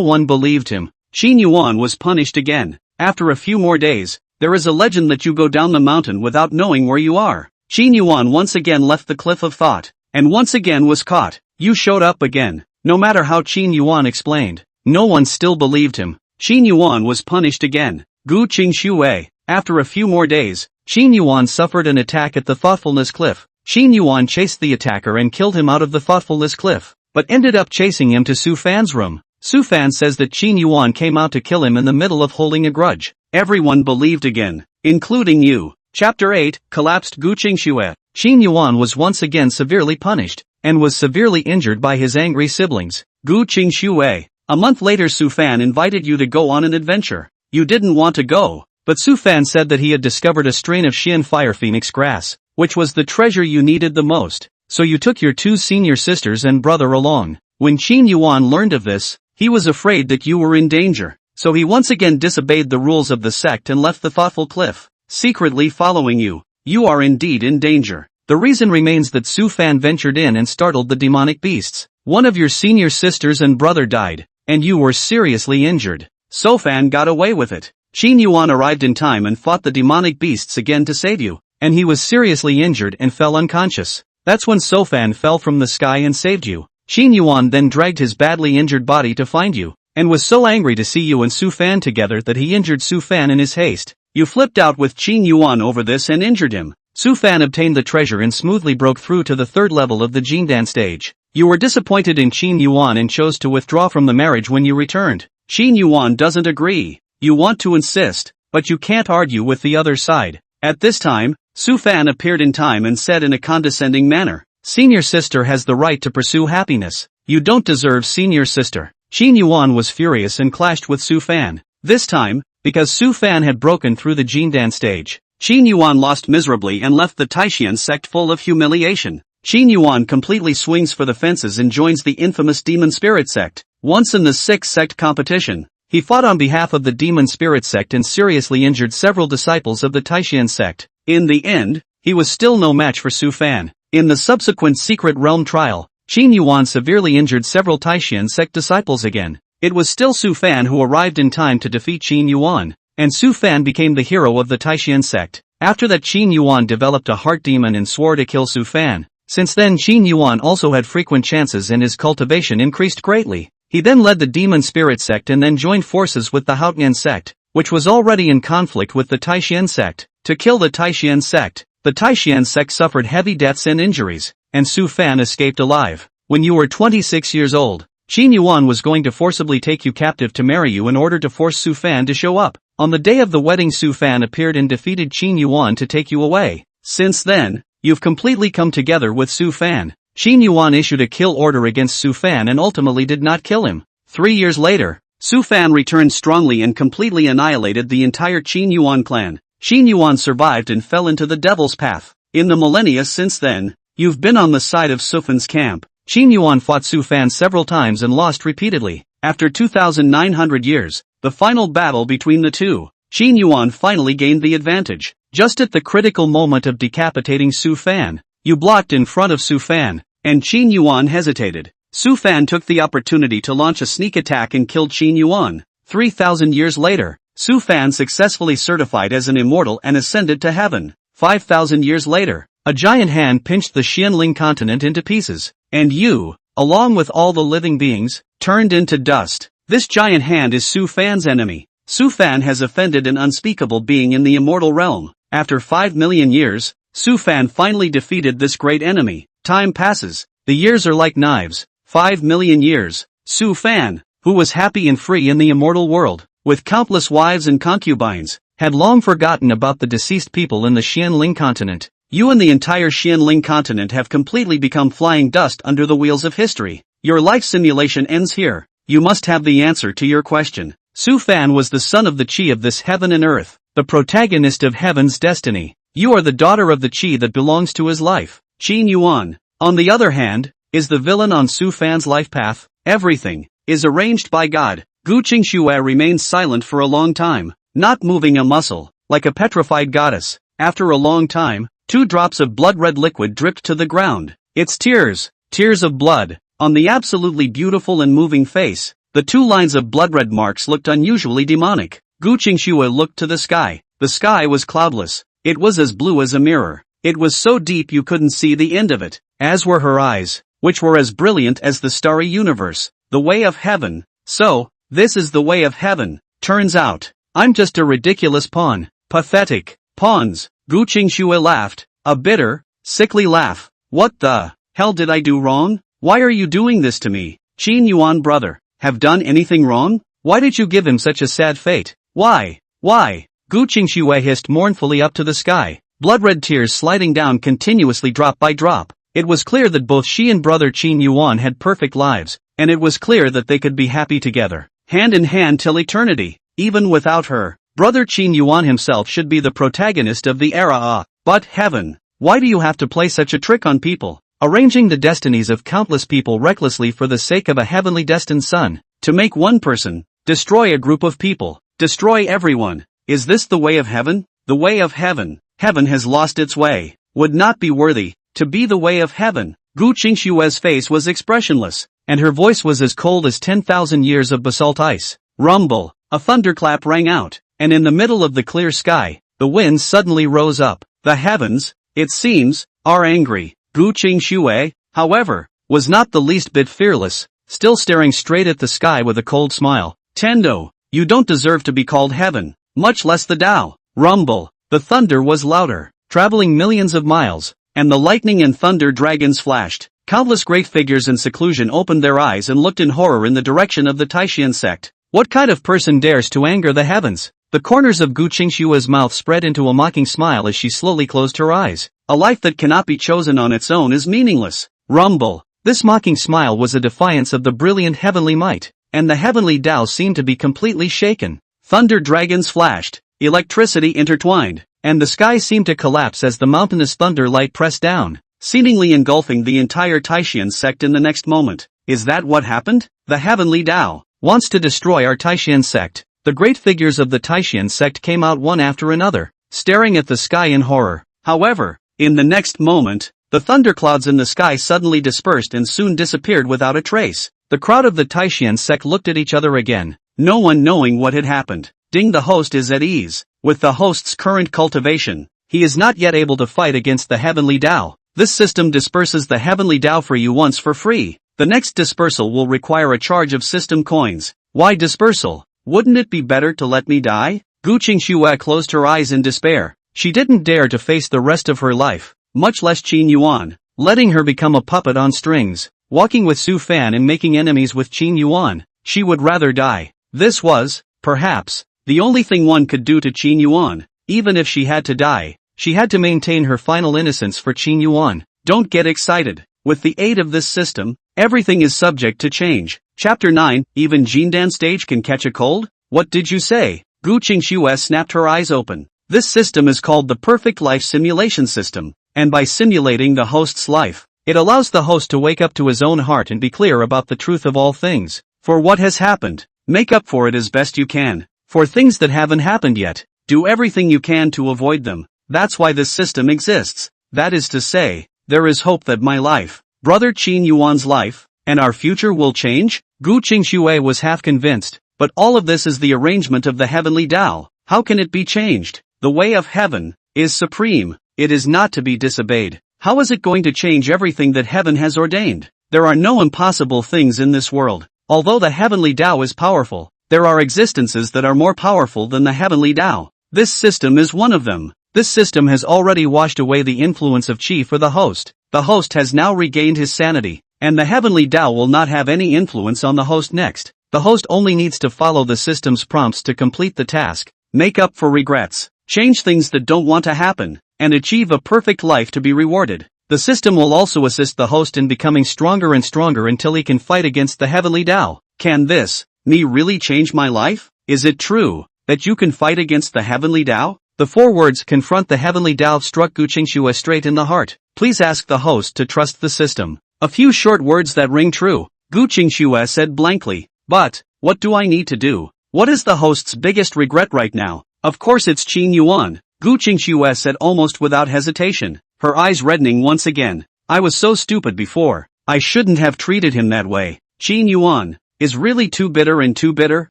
S1: one believed him. Qin Yuan was punished again. After a few more days, there is a legend that you go down the mountain without knowing where you are. Qin Yuan once again left the Cliff of Thought, and once again was caught. You showed up again. No matter how Qin Yuan explained, no one still believed him. Qin Yuan was punished again. Gu Qingxue. After a few more days, Qin Yuan suffered an attack at the Thoughtfulness Cliff. Qin Yuan chased the attacker and killed him out of the Thoughtfulness Cliff, but ended up chasing him to Su Fan's room. Su Fan says that Qin Yuan came out to kill him in the middle of holding a grudge. Everyone believed again, including you. Chapter 8, Collapsed Gu Qingxue. Qin Yuan was once again severely punished, and was severely injured by his angry siblings. Gu Qingxue. A month later Su Fan invited you to go on an adventure. You didn't want to go, but Su Fan said that he had discovered a strain of Xian Fire Phoenix grass, which was the treasure you needed the most, so you took your 2 senior sisters and brother along. When Qin Yuan learned of this, he was afraid that you were in danger, so he once again disobeyed the rules of the sect and left the Thoughtful Cliff, secretly following you. You are indeed in danger. The reason remains that Su Fan ventured in and startled the demonic beasts. One of your senior sisters and brother died, and you were seriously injured. Su Fan got away with it. Qin Yuan arrived in time and fought the demonic beasts again to save you, and he was seriously injured and fell unconscious. That's when Su Fan fell from the sky and saved you. Qin Yuan then dragged his badly injured body to find you, and was so angry to see you and Su Fan together that he injured Su Fan in his haste. You flipped out with Qin Yuan over this and injured him. Su Fan obtained the treasure and smoothly broke through to the 3rd level of the Jindan stage. You were disappointed in Qin Yuan and chose to withdraw from the marriage when you returned. Qin Yuan doesn't agree. You want to insist, but you can't argue with the other side. At this time, Su Fan appeared in time and said in a condescending manner, Senior sister has the right to pursue happiness. You don't deserve senior sister. Qin Yuan was furious and clashed with Su Fan. This time, because Su Fan had broken through the Jindan stage, Qin Yuan lost miserably and left the Taishan sect full of humiliation. Qin Yuan completely swings for the fences and joins the infamous Demon Spirit sect. Once in the 6th sect competition, he fought on behalf of the Demon Spirit sect and seriously injured several disciples of the Taishan sect. In the end, he was still no match for Su Fan. In the subsequent Secret Realm trial, Qin Yuan severely injured several Taishan sect disciples again. It was still Su Fan who arrived in time to defeat Qin Yuan, and Su Fan became the hero of the Taishan sect. After that, Qin Yuan developed a heart demon and swore to kill Su Fan. Since then, Qin Yuan also had frequent chances and his cultivation increased greatly. He then led the Demon Spirit sect and then joined forces with the Haotian sect, which was already in conflict with the Taishan sect. To kill the Taishan sect, the Taishan sect suffered heavy deaths and injuries, and Su Fan escaped alive. When you were 26 years old, Qin Yuan was going to forcibly take you captive to marry you in order to force Su Fan to show up. On the day of the wedding, Su Fan appeared and defeated Qin Yuan to take you away. Since then, you've completely come together with Su Fan. Qin Yuan issued a kill order against Su Fan and ultimately did not kill him. 3 years later, Su Fan returned strongly and completely annihilated the entire Qin Yuan clan. Qin Yuan survived and fell into the devil's path. In the millennia since then, you've been on the side of Su Fan's camp. Qin Yuan fought Su Fan several times and lost repeatedly. After 2,900 years, the final battle between the two, Qin Yuan finally gained the advantage. Just at the critical moment of decapitating Su Fan, you blocked in front of Su Fan, and Qin Yuan hesitated. Su Fan took the opportunity to launch a sneak attack and killed Qin Yuan. 3,000 years later, Su Fan successfully certified as an immortal and ascended to heaven. 5,000 years later, a giant hand pinched the Xianling continent into pieces, and you, along with all the living beings, turned into dust. This giant hand is Su Fan's enemy. Su Fan has offended an unspeakable being in the immortal realm. After 5 million years, Su Fan finally defeated this great enemy. Time passes. The years are like knives. 5 million years. Su Fan, who was happy and free in the immortal world, with countless wives and concubines, had long forgotten about the deceased people in the Xianling continent. You and the entire Xianling continent have completely become flying dust under the wheels of history. Your life simulation ends here. You must have the answer to your question. Su Fan was the son of the Qi of this heaven and earth, the protagonist of heaven's destiny. You are the daughter of the Qi that belongs to his life. Qin Yuan, on the other hand, is the villain on Su Fan's life path. Everything is arranged by God. Gu Qingxue remained silent for a long time, not moving a muscle, like a petrified goddess. After a long time, 2 drops of blood-red liquid dripped to the ground. It's tears, tears of blood, on the absolutely beautiful and moving face. The 2 lines of blood-red marks looked unusually demonic. Gu Qingxue looked to the sky. The sky was cloudless. It was as blue as a mirror. It was so deep you couldn't see the end of it, as were her eyes, which were as brilliant as the starry universe. The way of heaven. So, this is the way of heaven. Turns out, I'm just a ridiculous pawn. Pathetic. Pawns. Gu Qingxue laughed, a bitter, sickly laugh. What the hell did I do wrong? Why are you doing this to me? Qin Yuan brother, have done anything wrong? Why did you give him such a sad fate? Why? Why? Gu Qingxue hissed mournfully up to the sky, blood-red tears sliding down continuously drop by drop. It was clear that both she and brother Qin Yuan had perfect lives, and it was clear that they could be happy together, hand in hand till eternity, even without her. Brother Qin Yuan himself should be the protagonist of the era. But heaven, why do you have to play such a trick on people, arranging the destinies of countless people recklessly for the sake of a heavenly destined son, to make one person, destroy a group of people, destroy everyone? Is this the way of heaven? The way of heaven. Heaven has lost its way, would not be worthy to be the way of heaven. Gu Qingxue's face was expressionless, and her voice was as cold as 10,000 years of basalt ice. Rumble, a thunderclap rang out, and in the middle of the clear sky, the wind suddenly rose up. The heavens, it seems, are angry. Gu Qingxue, however, was not the least bit fearless, still staring straight at the sky with a cold smile. Tendo, you don't deserve to be called heaven, much less the Tao. Rumble, the thunder was louder, traveling millions of miles, and the lightning and thunder dragons flashed. Countless great figures in seclusion opened their eyes and looked in horror in the direction of the Taishan sect. What kind of person dares to anger the heavens? The corners of Gu Qingxue's mouth spread into a mocking smile as she slowly closed her eyes. A life that cannot be chosen on its own is meaningless. Rumble. This mocking smile was a defiance of the brilliant heavenly might, and the heavenly Tao seemed to be completely shaken. Thunder dragons flashed, electricity intertwined, and the sky seemed to collapse as the mountainous thunder light pressed down, seemingly engulfing the entire Taishan sect in the next moment. Is that what happened? The heavenly Tao wants to destroy our Taishan sect. The great figures of the Taishan sect came out one after another, staring at the sky in horror. However, in the next moment, the thunderclouds in the sky suddenly dispersed and soon disappeared without a trace. The crowd of the Taishan sect looked at each other again, no one knowing what had happened. Ding, the host is at ease. With the host's current cultivation, he is not yet able to fight against the heavenly Tao. This system disperses the heavenly Tao for you once for free. The next dispersal will require a charge of system coins. Why dispersal? Wouldn't it be better to let me die? Gu Qingxue closed her eyes in despair. She didn't dare to face the rest of her life, much less Qin Yuan, letting her become a puppet on strings, walking with Su Fan and making enemies with Qin Yuan. She would rather die. This was, perhaps, the only thing one could do to Qin Yuan. Even if she had to die, she had to maintain her final innocence for Qin Yuan. Don't get excited. With the aid of this system, everything is subject to change. Chapter 9, even Jindan stage can catch a cold? What did you say? Gu Qingxue snapped her eyes open. This system is called the Perfect Life Simulation System, and by simulating the host's life, it allows the host to wake up to his own heart and be clear about the truth of all things. For what has happened, make up for it as best you can. For things that haven't happened yet, do everything you can to avoid them. That's why this system exists. That is to say, there is hope that my life, Brother Qin Yuan's life, and our future will change? Gu Qingxue was half convinced, but all of this is the arrangement of the heavenly Tao. How can it be changed? The way of heaven is supreme. It is not to be disobeyed. How is it going to change everything that heaven has ordained? There are no impossible things in this world. Although the heavenly Tao is powerful, there are existences that are more powerful than the heavenly Tao. This system is one of them. This system has already washed away the influence of Qi for the host. The host has now regained his sanity, and the heavenly Tao will not have any influence on the host next. The host only needs to follow the system's prompts to complete the task, make up for regrets, change things that don't want to happen, and achieve a perfect life to be rewarded. The system will also assist the host in becoming stronger and stronger until he can fight against the heavenly Tao. Can this, me, really change my life? Is it true that you can fight against the heavenly Tao? The four words confront the heavenly Tao struck Gu Qingxue straight in the heart. Please ask the host to trust the system. A few short words that ring true. Gu Qingxue said blankly. But, what do I need to do? What is the host's biggest regret right now? Of course it's Qin Yuan. Gu Qingxue said almost without hesitation, her eyes reddening once again. I was so stupid before. I shouldn't have treated him that way. Qin Yuan is really too bitter and too bitter.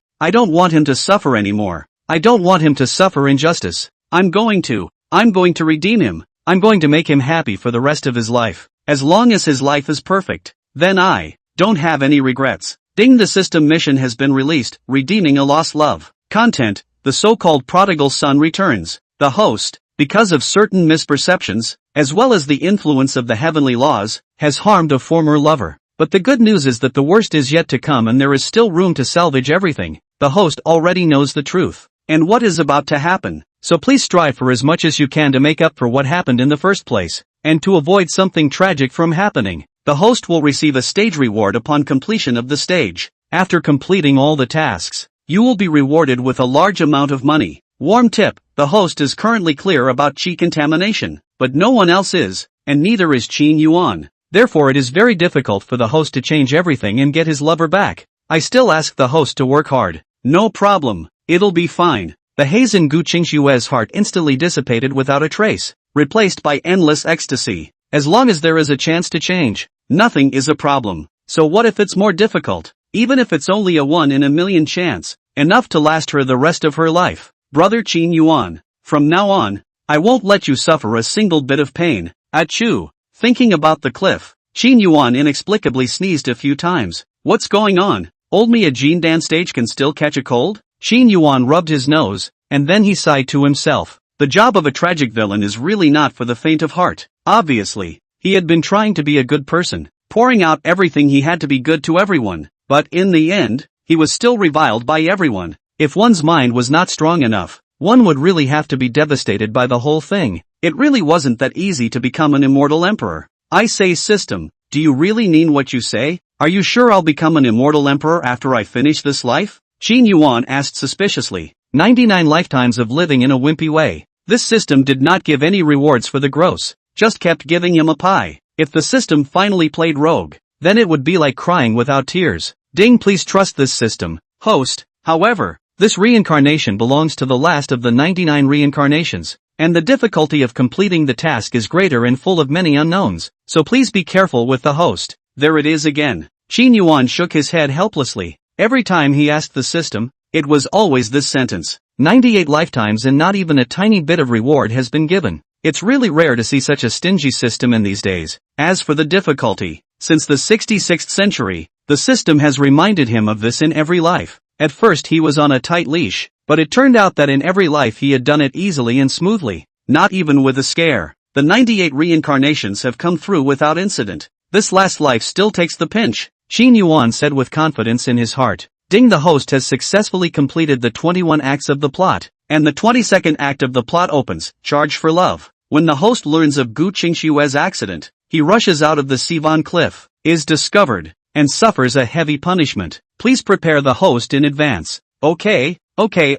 S1: I don't want him to suffer anymore. I don't want him to suffer injustice. I'm going to redeem him. I'm going to make him happy for the rest of his life. As long as his life is perfect, then I don't have any regrets. Ding, the system mission has been released, redeeming a lost love. Content, the so-called prodigal son returns. The host, because of certain misperceptions, as well as the influence of the heavenly laws, has harmed a former lover. But the good news is that the worst is yet to come and there is still room to salvage everything. The host already knows the truth, and what is about to happen. So please strive for as much as you can to make up for what happened in the first place, and to avoid something tragic from happening. The host will receive a stage reward upon completion of the stage. After completing all the tasks, you will be rewarded with a large amount of money. Warm tip, the host is currently clear about Qi contamination, but no one else is, and neither is Qin Yuan. Therefore it is very difficult for the host to change everything and get his lover back. I still ask the host to work hard. No problem, it'll be fine. The haze in Gu Qingxue's heart instantly dissipated without a trace, replaced by endless ecstasy. As long as there is a chance to change, nothing is a problem. So what if it's more difficult? Even if it's only a 1 in a million chance, enough to last her the rest of her life. Brother Qin Yuan, from now on, I won't let you suffer a single bit of pain. Achoo! Thinking about the cliff, Qin Yuan inexplicably sneezed a few times. What's going on? Old me a Jindan stage can still catch a cold? Qin Yuan rubbed his nose, and then he sighed to himself. The job of a tragic villain is really not for the faint of heart. Obviously, he had been trying to be a good person, pouring out everything he had to be good to everyone, but in the end, he was still reviled by everyone. If one's mind was not strong enough, one would really have to be devastated by the whole thing. It really wasn't that easy to become an immortal emperor. I say system, do you really mean what you say? Are you sure I'll become an immortal emperor after I finish this life? Qin Yuan asked suspiciously. 99 lifetimes of living in a wimpy way. This system did not give any rewards for the gross, just kept giving him a pie. If the system finally played rogue, then it would be like crying without tears. Ding, please trust this system. Host, however, this reincarnation belongs to the last of the 99 reincarnations, and the difficulty of completing the task is greater and full of many unknowns, so please be careful with the host. There it is again. Qin Yuan shook his head helplessly. Every time he asked the system, it was always this sentence. 98 lifetimes and not even a tiny bit of reward has been given. It's really rare to see such a stingy system in these days. As for the difficulty, since the 66th century, the system has reminded him of this in every life. At first he was on a tight leash, but it turned out that in every life he had done it easily and smoothly, not even with a scare. The 98 reincarnations have come through without incident. This last life still takes the pinch, Qin Yuan said with confidence in his heart. Ding, the host has successfully completed the 21 acts of the plot, and the 22nd act of the plot opens, Charge for Love. When the host learns of Gu Qingshue's accident, he rushes out of the Sivan cliff, is discovered, and suffers a heavy punishment. Please prepare the host in advance. Okay,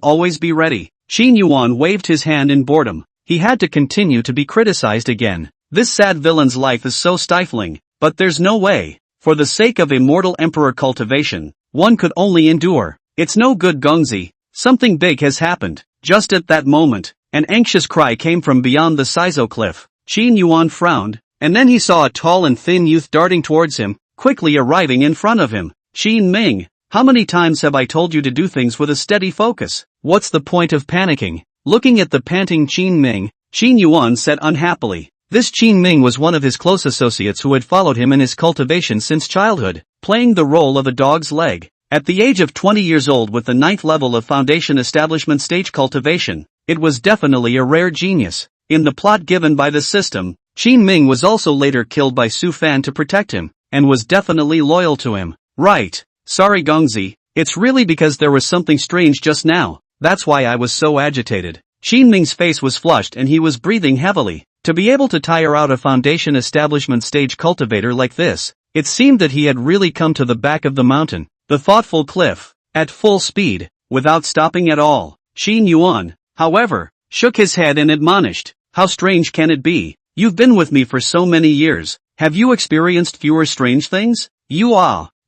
S1: always be ready. Qin Yuan waved his hand in boredom. He had to continue to be criticized again. This sad villain's life is so stifling, but there's no way. For the sake of immortal emperor cultivation, one could only endure. It's no good, Gongzi. Something big has happened. Just at that moment, an anxious cry came from beyond the Saizo cliff. Qin Yuan frowned, and then he saw a tall and thin youth darting towards him, quickly arriving in front of him. Qin Ming, how many times have I told you to do things with a steady focus? What's the point of panicking? Looking at the panting Qin Ming, Qin Yuan said unhappily. This Qin Ming was one of his close associates who had followed him in his cultivation since childhood, playing the role of a dog's leg. At the age of 20 years old with the 9th level of foundation establishment stage cultivation, it was definitely a rare genius. In the plot given by the system, Qin Ming was also later killed by Su Fan to protect him, and was definitely loyal to him. Right. Sorry Gongzi, it's really because there was something strange just now, that's why I was so agitated. Qin Ming's face was flushed and he was breathing heavily. To be able to tire out a foundation establishment stage cultivator like this, it seemed that he had really come to the back of the mountain, the thoughtful cliff, at full speed, without stopping at all. Qin Yuan, however, shook his head and admonished, how strange can it be? You've been with me for so many years, have you experienced fewer strange things? You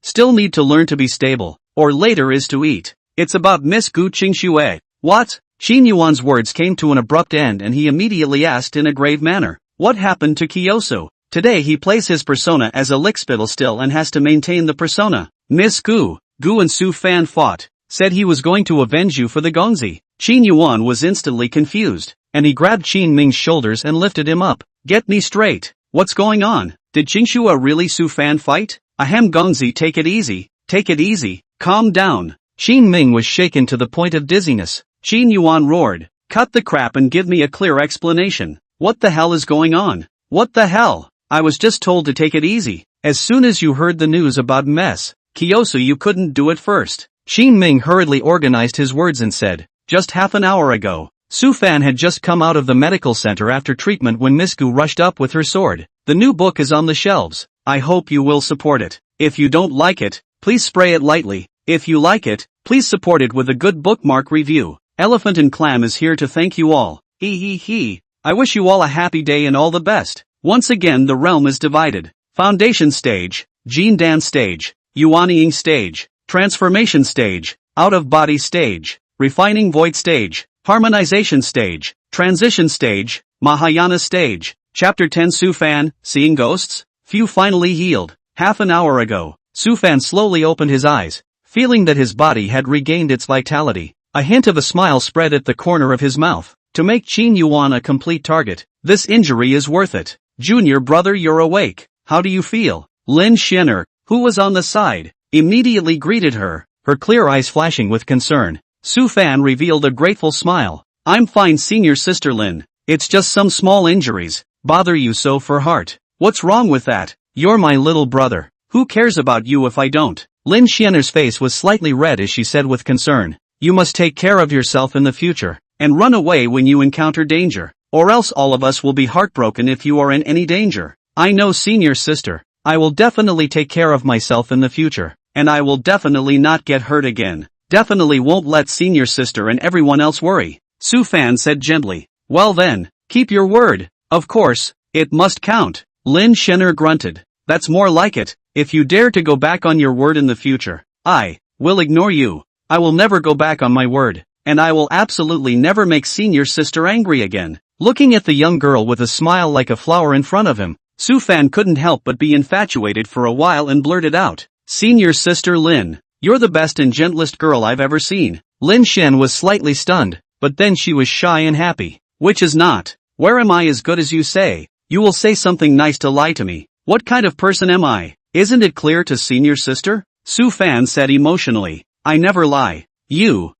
S1: still need to learn to be stable, or later is to eat. It's about Miss Gu Qingxue. What? Qin Yuan's words came to an abrupt end and he immediately asked in a grave manner, what happened to Kiyosu? Today he plays his persona as a lickspittle still and has to maintain the persona. Miss Gu and Su Fan fought, said he was going to avenge you for the Gongzi. Qin Yuan was instantly confused, and he grabbed Qin Ming's shoulders and lifted him up. Get me straight, what's going on? Did Qingxue really Su Fan fight? Ahem Gongzi, take it easy, calm down. Qin Ming was shaken to the point of dizziness. Qin Yuan roared, cut the crap and give me a clear explanation. What the hell is going on? What the hell? I was just told to take it easy. As soon as you heard the news about Mess Kiyosu you couldn't do it first. Qin Ming hurriedly organized his words and said, just half an hour ago, Su Fan had just come out of the medical center after treatment when Miss Gu rushed up with her sword. The new book is on the shelves. I hope you will support it. If you don't like it, please spray it lightly. If you like it, please support it with a good bookmark review. Elephant and Clam is here to thank you all. I wish you all a happy day and all the best. Once again the realm is divided. Foundation stage, Jin Dan stage, Yuanying stage, Transformation stage, Out-of-body stage, Refining void stage, Harmonization stage, Transition stage, Mahayana stage. Chapter 10 Su Fan, seeing ghosts? Few finally yield. Half an hour ago, Su Fan slowly opened his eyes, feeling that his body had regained its vitality. A hint of a smile spread at the corner of his mouth. To make Qin Yuan a complete target, this injury is worth it. Junior brother, you're awake. How do you feel? Lin Xianer, who was on the side, immediately greeted her, her clear eyes flashing with concern. Su Fan revealed a grateful smile. I'm fine, senior sister Lin. It's just some small injuries. Bother you so for heart? What's wrong with that? You're my little brother. Who cares about you if I don't? Lin Xianer's face was slightly red as she said with concern. You must take care of yourself in the future, and run away when you encounter danger. or else all of us will be heartbroken if you are in any danger. I know, senior sister. I will definitely take care of myself in the future, and I will definitely not get hurt again. Definitely won't let senior sister and everyone else worry, Su Fan said gently. Well then, keep your word. Of course, it must count. Lin Shenner grunted. That's more like it. If you dare to go back on your word in the future, I will ignore you. I will never go back on my word, and I will absolutely never make senior sister angry again. Looking at the young girl with a smile like a flower in front of him, Su Fan couldn't help but be infatuated for a while and blurted out, Senior sister Lin, you're the best and gentlest girl I've ever seen. Lin Shen was slightly stunned, but then she was shy and happy. Which is not. Where am I as good as you say? You will say something nice to lie to me. What kind of person am I? Isn't it clear to senior sister? Su Fan said emotionally. I never lie. You,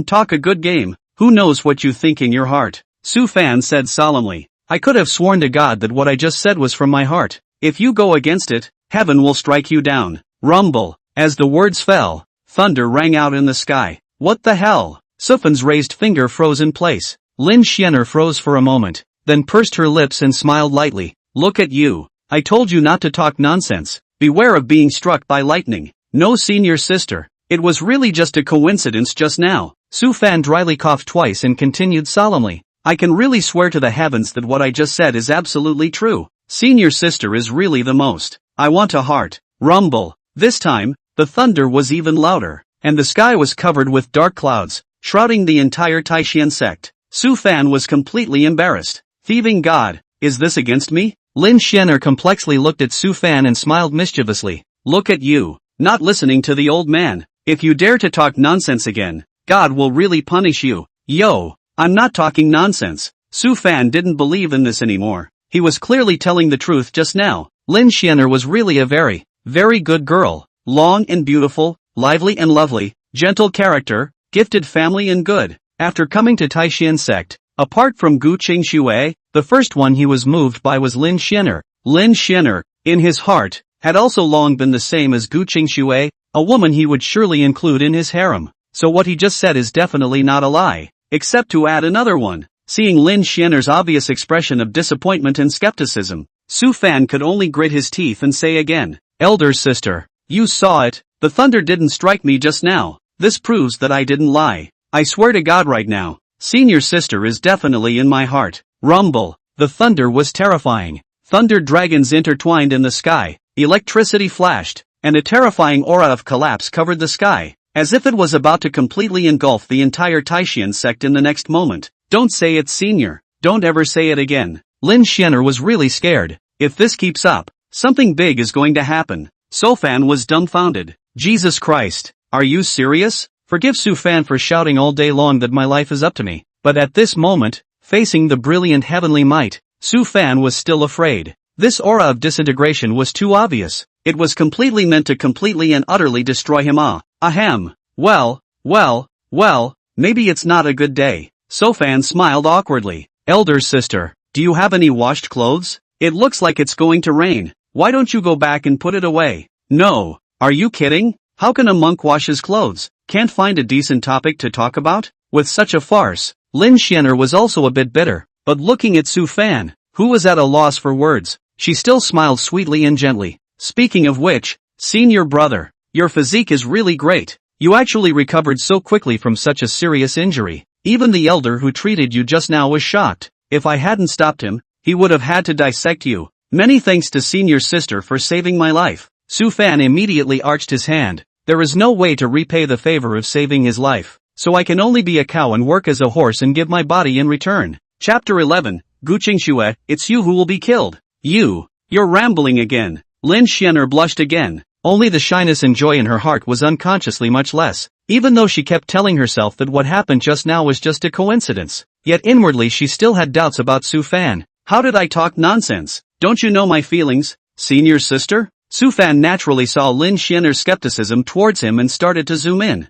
S1: talk a good game. Who knows what you think in your heart? Su Fan said solemnly. I could have sworn to God that what I just said was from my heart. If you go against it, heaven will strike you down. Rumble. As the words fell, thunder rang out in the sky. What the hell? Su Fan's raised finger froze in place. Lin Shenner froze for a moment, then pursed her lips and smiled lightly. Look at you. I told you not to talk nonsense. Beware of being struck by lightning. No, senior sister. It was really just a coincidence just now. Su Fan dryly coughed twice and continued solemnly. I can really swear to the heavens that what I just said is absolutely true. Senior sister is really the most. I want a heart. Rumble. This time, the thunder was even louder, and the sky was covered with dark clouds, shrouding the entire Taishan sect. Su Fan was completely embarrassed. Thieving God, is this against me? Lin Shenner complexly looked at Su Fan and smiled mischievously. Look at you, not listening to the old man. If you dare to talk nonsense again, God will really punish you. Yo, I'm not talking nonsense. Su Fan didn't believe in this anymore. He was clearly telling the truth just now. Lin Shenner was really a very, very good girl. Long and beautiful, lively and lovely, gentle character, gifted family and good. After coming to Taishan sect, apart from Gu Qingxue, the first one he was moved by was Lin Shenner. Lin Shenner, in his heart, had also long been the same as Gu Qingxue, a woman he would surely include in his harem. So what he just said is definitely not a lie. Except to add another one. Seeing Lin Shenner's obvious expression of disappointment and skepticism, Su Fan could only grit his teeth and say again, Elder sister, you saw it, the thunder didn't strike me just now. This proves that I didn't lie. I swear to God right now, senior sister is definitely in my heart. Rumble. The thunder was terrifying. Thunder dragons intertwined in the sky, electricity flashed, and a terrifying aura of collapse covered the sky, as if it was about to completely engulf the entire Taishan sect in the next moment. Don't say it, senior. Don't ever say it again. Lin Shenner was really scared. If this keeps up, something big is going to happen. Su Fan was dumbfounded. Jesus Christ. Are you serious? Forgive Su Fan for shouting all day long that my life is up to me. But at this moment, facing the brilliant heavenly might, Su Fan was still afraid. This aura of disintegration was too obvious. It was completely meant to completely and utterly destroy him. Ahem. Well, maybe it's not a good day. Su Fan smiled awkwardly. Elder sister, do you have any washed clothes? It looks like it's going to rain. Why don't you go back and put it away? No. Are you kidding? How can a monk wash his clothes? Can't find a decent topic to talk about? With such a farce, Lin Shenner was also a bit bitter, but looking at Su Fan, who was at a loss for words, she still smiled sweetly and gently. Speaking of which, senior brother, your physique is really great. You actually recovered so quickly from such a serious injury. Even the elder who treated you just now was shocked. If I hadn't stopped him, he would have had to dissect you. Many thanks to senior sister for saving my life. Su Fan immediately arched his hand. There is no way to repay the favor of saving his life, so I can only be a cow and work as a horse and give my body in return. Chapter 11, Gu Qingxue, it's you who will be killed. You're rambling again. Lin Shenner blushed again. Only the shyness and joy in her heart was unconsciously much less, even though she kept telling herself that what happened just now was just a coincidence. Yet inwardly she still had doubts about Su Fan. How did I talk nonsense? Don't you know my feelings, senior sister? Su Fan naturally saw Lin Shenner's skepticism towards him and started to zoom in.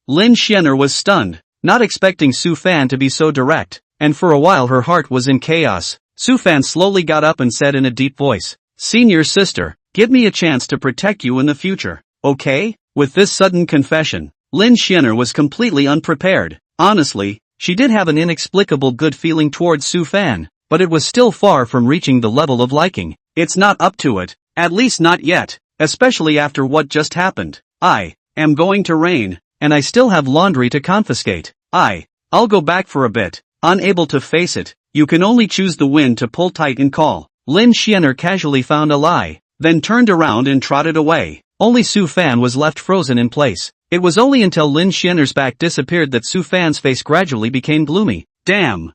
S1: Lin Shenner was stunned, not expecting Su Fan to be so direct, and for a while her heart was in chaos. Su Fan slowly got up and said in a deep voice, Senior sister, give me a chance to protect you in the future, okay? With this sudden confession, Lin Shenner was completely unprepared. Honestly, She did have an inexplicable good feeling towards Su Fan, but it was still far from reaching the level of liking. It's not up to it, at least not yet, especially after what just happened. I am going to rain, and I still have laundry to confiscate. I'll go back for a bit. Unable to face it, you can only choose the wind to pull tight and call. Lin Xianer casually found a lie, then turned around and trotted away. Only Su Fan was left frozen in place. It was only until Lin Xianer's back disappeared that Su Fan's face gradually became gloomy. Damn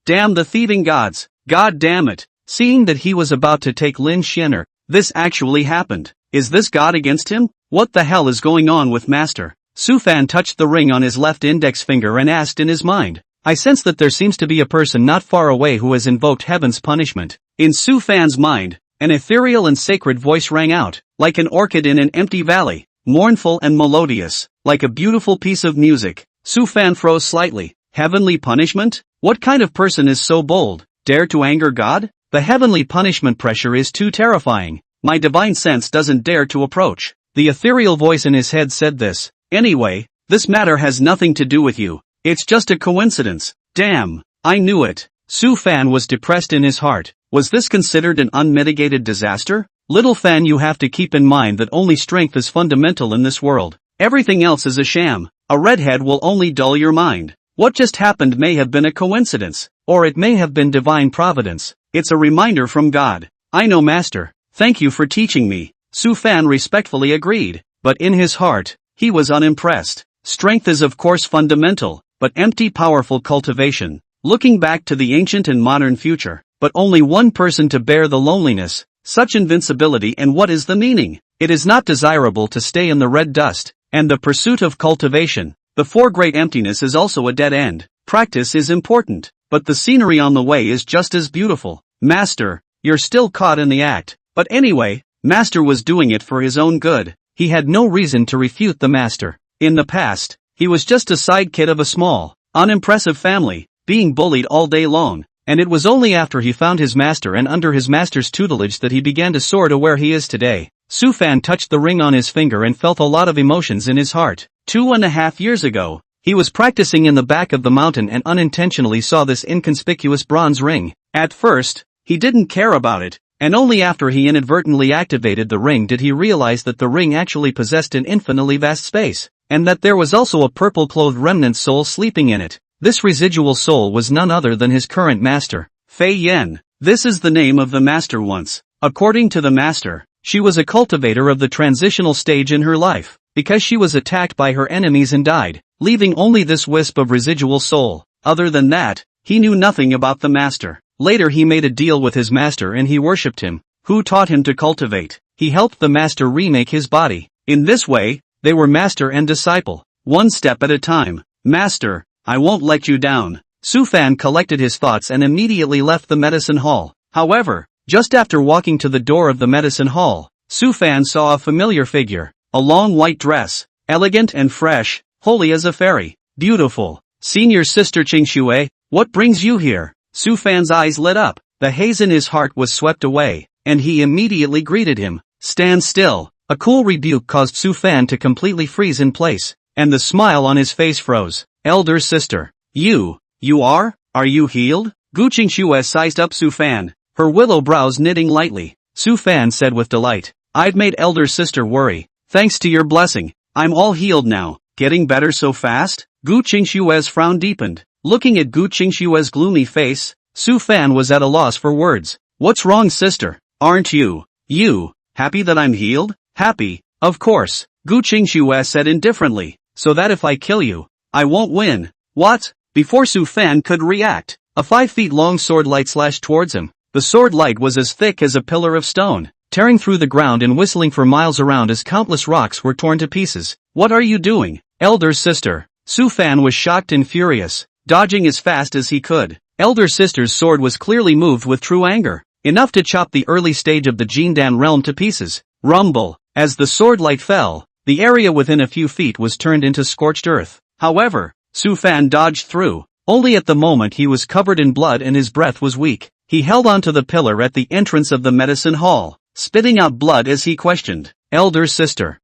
S1: the thieving gods, god damn it. Seeing that he was about to take Lin Xianer, this actually happened. Is this god against him? What the hell is going on with Master? Su Fan touched the ring on his left index finger and asked in his mind. I sense that there seems to be a person not far away who has invoked heaven's punishment. In Su Fan's mind, an ethereal and sacred voice rang out, like an orchid in an empty valley, mournful and melodious, like a beautiful piece of music. Su Fan froze slightly. Heavenly punishment? What kind of person is so bold? Dare to anger God? The heavenly punishment pressure is too terrifying. My divine sense doesn't dare to approach. The ethereal voice in his head said this. Anyway, this matter has nothing to do with you. It's just a coincidence. Damn, I knew it. Su Fan was depressed in his heart. Was this considered an unmitigated disaster? Little Fan, you have to keep in mind that only strength is fundamental in this world. Everything else is a sham. A redhead will only dull your mind. What just happened may have been a coincidence, or it may have been divine providence. It's a reminder from God. I know, Master. Thank you for teaching me. Su Fan respectfully agreed, but in his heart, he was unimpressed. Strength is of course fundamental, but empty powerful cultivation. Looking back to the ancient and modern future, but only one person to bear the loneliness, such invincibility, and what is the meaning? It is not desirable to stay in the red dust, and the pursuit of cultivation. The four great emptiness is also a dead end. Practice is important, but the scenery on the way is just as beautiful. Master, you're still caught in the act. But anyway, Master was doing it for his own good. He had no reason to refute the Master. In the past, he was just a side kid of a small, unimpressive family, being bullied all day long, and it was only after he found his Master and under his Master's tutelage that he began to soar to where he is today. Su Fan touched the ring on his finger and felt a lot of emotions in his heart. 2.5 years ago, he was practicing in the back of the mountain and unintentionally saw this inconspicuous bronze ring. At first, he didn't care about it, and only after he inadvertently activated the ring did he realize that the ring actually possessed an infinitely vast space, and that there was also a purple-clothed remnant soul sleeping in it. This residual soul was none other than his current Master, Fei Yen. This is the name of the Master once. According to the Master, she was a cultivator of the transitional stage in her life, because she was attacked by her enemies and died, leaving only this wisp of residual soul. Other than that, he knew nothing about the Master. Later he made a deal with his Master and he worshipped him, who taught him to cultivate. He helped the Master remake his body. In this way, they were Master and disciple, one step at a time. Master, I won't let you down. Su Fan collected his thoughts and immediately left the medicine hall. However, just after walking to the door of the medicine hall, Su Fan saw a familiar figure. A long white dress, elegant and fresh, holy as a fairy. Beautiful. Senior Sister Qingxue, what brings you here? Su Fan's eyes lit up. The haze in his heart was swept away, and he immediately greeted him. Stand still. A cool rebuke caused Su Fan to completely freeze in place, and the smile on his face froze. Elder sister. You are you healed? Gu Qingxue sized up Su Fan, her willow brows knitting lightly. Su Fan said with delight. I'd made elder sister worry. Thanks to your blessing, I'm all healed now. Getting better so fast? Gu Qingxue's frown deepened. Looking at Gu Qingxue's gloomy face, Su Fan was at a loss for words. What's wrong, sister? Aren't you happy that I'm healed? Happy, of course, Gu Qingxue said indifferently. So that if I kill you, I won't win. What? Before Su Fan could react, a 5 feet long sword light slashed towards him. The sword light was as thick as a pillar of stone, tearing through the ground and whistling for miles around as countless rocks were torn to pieces. What are you doing, elder sister? Su Fan was shocked and furious, dodging as fast as he could. Elder sister's sword was clearly moved with true anger, enough to chop the early stage of the Jindan realm to pieces. Rumble. As the sword light fell, the area within a few feet was turned into scorched earth. However, Su Fan dodged through. Only at the moment he was covered in blood and his breath was weak. He held onto the pillar at the entrance of the medicine hall, spitting out blood as he questioned. Elder sister.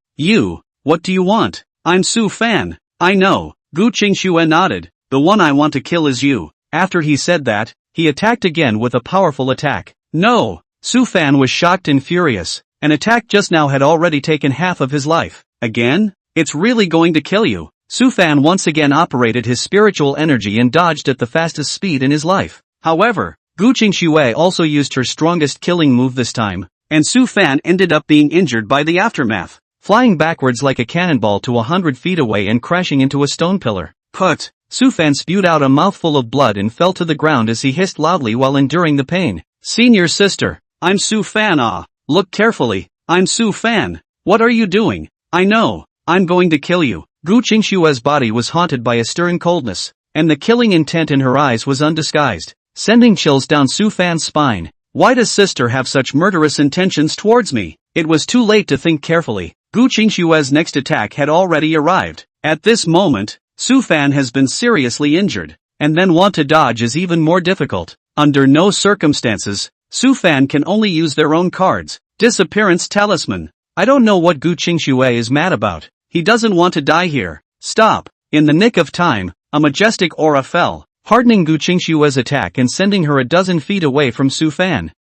S1: What do you want? I'm Su Fan. I know. Gu Qingxue nodded. the one I want to kill is you. After he said that, he attacked again with a powerful attack. No! Su Fan was shocked and furious. An attack just now had already taken half of his life. Again? It's really going to kill you. Su Fan once again operated his spiritual energy and dodged at the fastest speed in his life. However, Gu Qingshui also used her strongest killing move this time, and Su Fan ended up being injured by the aftermath, flying backwards like a cannonball to 100 feet away and crashing into a stone pillar. Put! Su Fan spewed out a mouthful of blood and fell to the ground as he hissed loudly while enduring the pain. Senior sister, I'm Su Fan. Look carefully, I'm Su Fan. What are you doing? I know, I'm going to kill you. Gu Qingshui's body was haunted by a stern coldness, and the killing intent in her eyes was undisguised, sending chills down Su Fan's spine. Why does sister have such murderous intentions towards me? It was too late to think carefully. Gu Qingshui's next attack had already arrived. At this moment, Su Fan has been seriously injured, and then want to dodge is even more difficult. Under no circumstances, Su Fan can only use their own cards. Disappearance Talisman. I don't know what Gu Qingshui is mad about. He doesn't want to die here. Stop. In the nick of time, a majestic aura fell, hardening Gu Qingshui's attack and sending her a dozen feet away from Su Fan.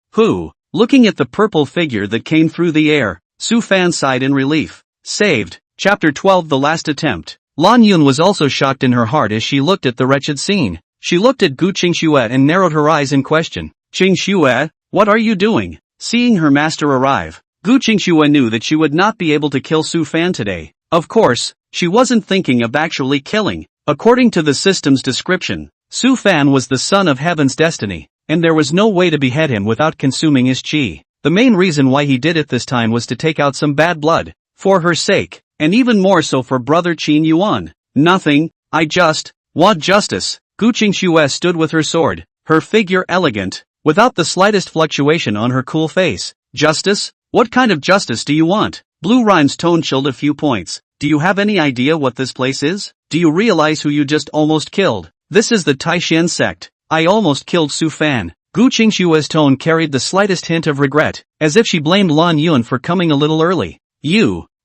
S1: Looking at the purple figure that came through the air, Su Fan sighed in relief. Saved. Chapter 12 The Last Attempt. Lan Yun was also shocked in her heart as she looked at the wretched scene. She looked at Gu Qingshui and narrowed her eyes in question. Qingshui, what are you doing? Seeing her master arrive, Gu Qingshui knew that she would not be able to kill Su Fan today. Of course, she wasn't thinking of actually killing. According to the system's description, Su Fan was the son of heaven's destiny, and there was no way to behead him without consuming his qi. The main reason why he did it this time was to take out some bad blood, for her sake, and even more so for brother Qin Yuan. Nothing, I just want justice. Gu Qingshui stood with her sword, her figure elegant, without the slightest fluctuation on her cool face. Justice? What kind of justice do you want? Blue Rhyme's tone chilled a few points. Do you have any idea what this place is? Do you realize who you just almost killed? This is the Taishan sect. I almost killed Su Fan. Gu Qingshui's tone carried the slightest hint of regret, as if she blamed Lan Yun for coming a little early.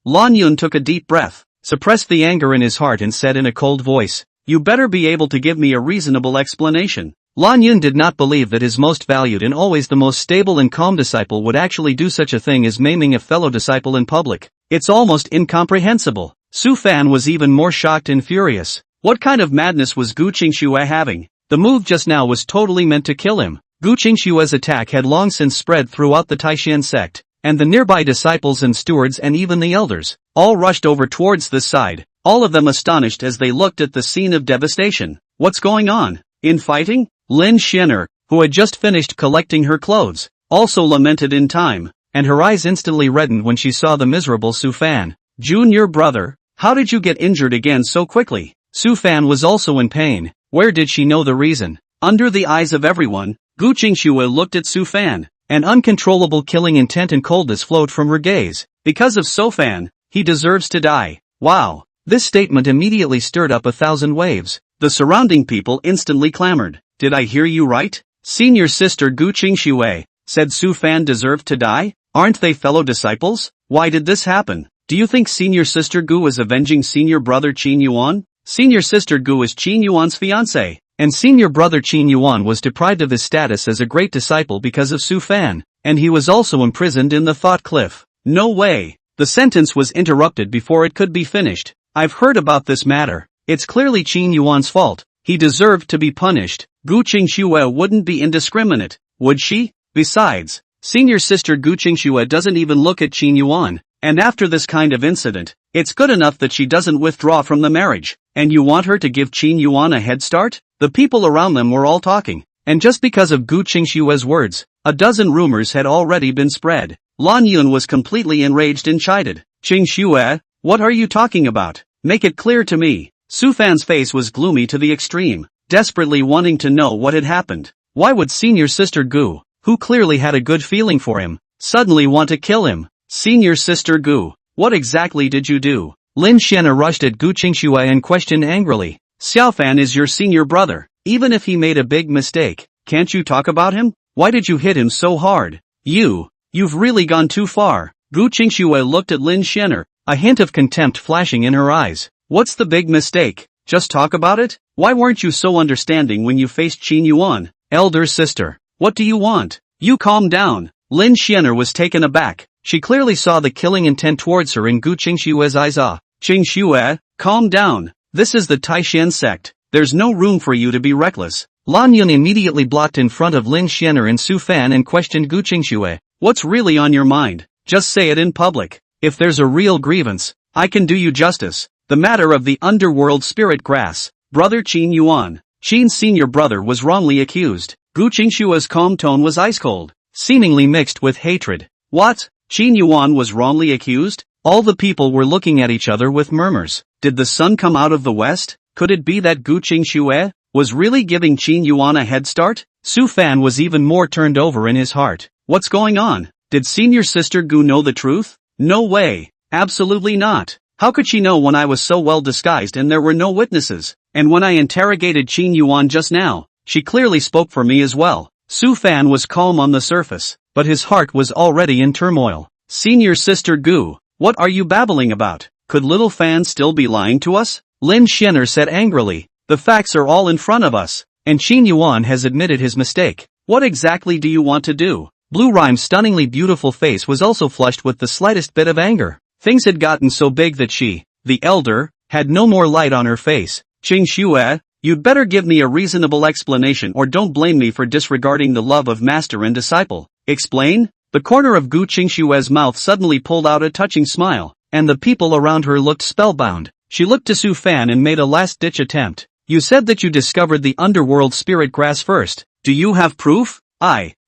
S1: Lan Yun took a deep breath, suppressed the anger in his heart and said in a cold voice, you better be able to give me a reasonable explanation. Lan Yun did not believe that his most valued and always the most stable and calm disciple would actually do such a thing as maiming a fellow disciple in public. It's almost incomprehensible. Su Fan was even more shocked and furious. What kind of madness was Gu Qingshui having? The move just now was totally meant to kill him. Gu Qingshui's attack had long since spread throughout the Taishan sect, and the nearby disciples and stewards and even the elders, all rushed over towards this side, all of them astonished as they looked at the scene of devastation. What's going on? Infighting? Lin Xian'er, who had just finished collecting her clothes, also lamented in time, and her eyes instantly reddened when she saw the miserable Su Fan. Junior brother, how did you get injured again so quickly? Su Fan was also in pain. Where did she know the reason? Under the eyes of everyone, Gu Qingshui looked at Su Fan. An uncontrollable killing intent and coldness flowed from her gaze. Because of Su Fan, he deserves to die. Wow. This statement immediately stirred up 1,000 waves. The surrounding people instantly clamored. Did I hear you right? Senior sister Gu Qingshui said Su Fan deserved to die? Aren't they fellow disciples? Why did this happen? Do you think senior sister Gu is avenging senior brother Qin Yuan? Senior sister Gu is Qin Yuan's fiancée, and senior brother Qin Yuan was deprived of his status as a great disciple because of Su Fan, and he was also imprisoned in the thought cliff. No way. The sentence was interrupted before it could be finished. I've heard about this matter. It's clearly Qin Yuan's fault. He deserved to be punished. Gu Qingshui wouldn't be indiscriminate, would she? Besides, senior sister Gu Qingshui doesn't even look at Qin Yuan, and after this kind of incident, it's good enough that she doesn't withdraw from the marriage, and you want her to give Qin Yuan a head start? The people around them were all talking, and just because of Gu Qingshui's words, a dozen rumors had already been spread. Lan Yun was completely enraged and chided. Qingshui, what are you talking about? Make it clear to me. Su Fan's face was gloomy to the extreme, desperately wanting to know what had happened. Why would senior sister Gu, who clearly had a good feeling for him, suddenly want to kill him? Senior sister Gu, what exactly did you do? Lin Xian'er rushed at Gu Qingshui and questioned angrily. Xiaofan is your senior brother. Even if he made a big mistake, can't you talk about him? Why did you hit him so hard? You've really gone too far. Gu Qingshui looked at Lin Xian'er, a hint of contempt flashing in her eyes. What's the big mistake? Just talk about it? Why weren't you so understanding when you faced Qin Yuan? Elder sister, what do you want? You calm down. Lin Xianer was taken aback. She clearly saw the killing intent towards her in Gu Qingshue's eyes. Qingxue, calm down. This is the Taishan sect. There's no room for you to be reckless. Lan Yun immediately blocked in front of Lin Xianer and Su Fan and questioned Gu Qingxue. What's really on your mind? Just say it in public. If there's a real grievance, I can do you justice. The matter of the underworld spirit grass. Brother Qin Yuan, Qin's senior brother, was wrongly accused. Gu Qingshue's calm tone was ice cold, seemingly mixed with hatred. What? Qin Yuan was wrongly accused? All the people were looking at each other with murmurs. Did the sun come out of the west? Could it be that Gu Qingxue was really giving Qin Yuan a head start? Su Fan was even more turned over in his heart. What's going on? Did senior sister Gu know the truth? No way. Absolutely not. How could she know when I was so well disguised and there were no witnesses? And when I interrogated Qin Yuan just now, she clearly spoke for me as well. Su Fan was calm on the surface, but his heart was already in turmoil. Senior sister Gu, what are you babbling about? Could little Fan still be lying to us? Lin Xianer said angrily. The facts are all in front of us, and Qin Yuan has admitted his mistake. What exactly do you want to do? Blue Rime's stunningly beautiful face was also flushed with the slightest bit of anger. Things had gotten so big that she, the elder, had no more light on her face. Qingxue, you'd better give me a reasonable explanation or don't blame me for disregarding the love of master and disciple. Explain? The corner of Gu Qingshue's mouth suddenly pulled out a touching smile, and the people around her looked spellbound. She looked to Su Fan and made a last-ditch attempt. You said that you discovered the underworld spirit grass first. Do you have proof?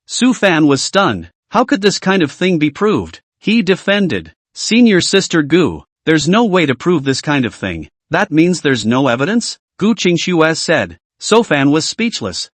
S1: Su Fan was stunned. How could this kind of thing be proved? He defended. Senior sister Gu, there's no way to prove this kind of thing. That means there's no evidence? Gu Qingxue said. Su Fan was speechless.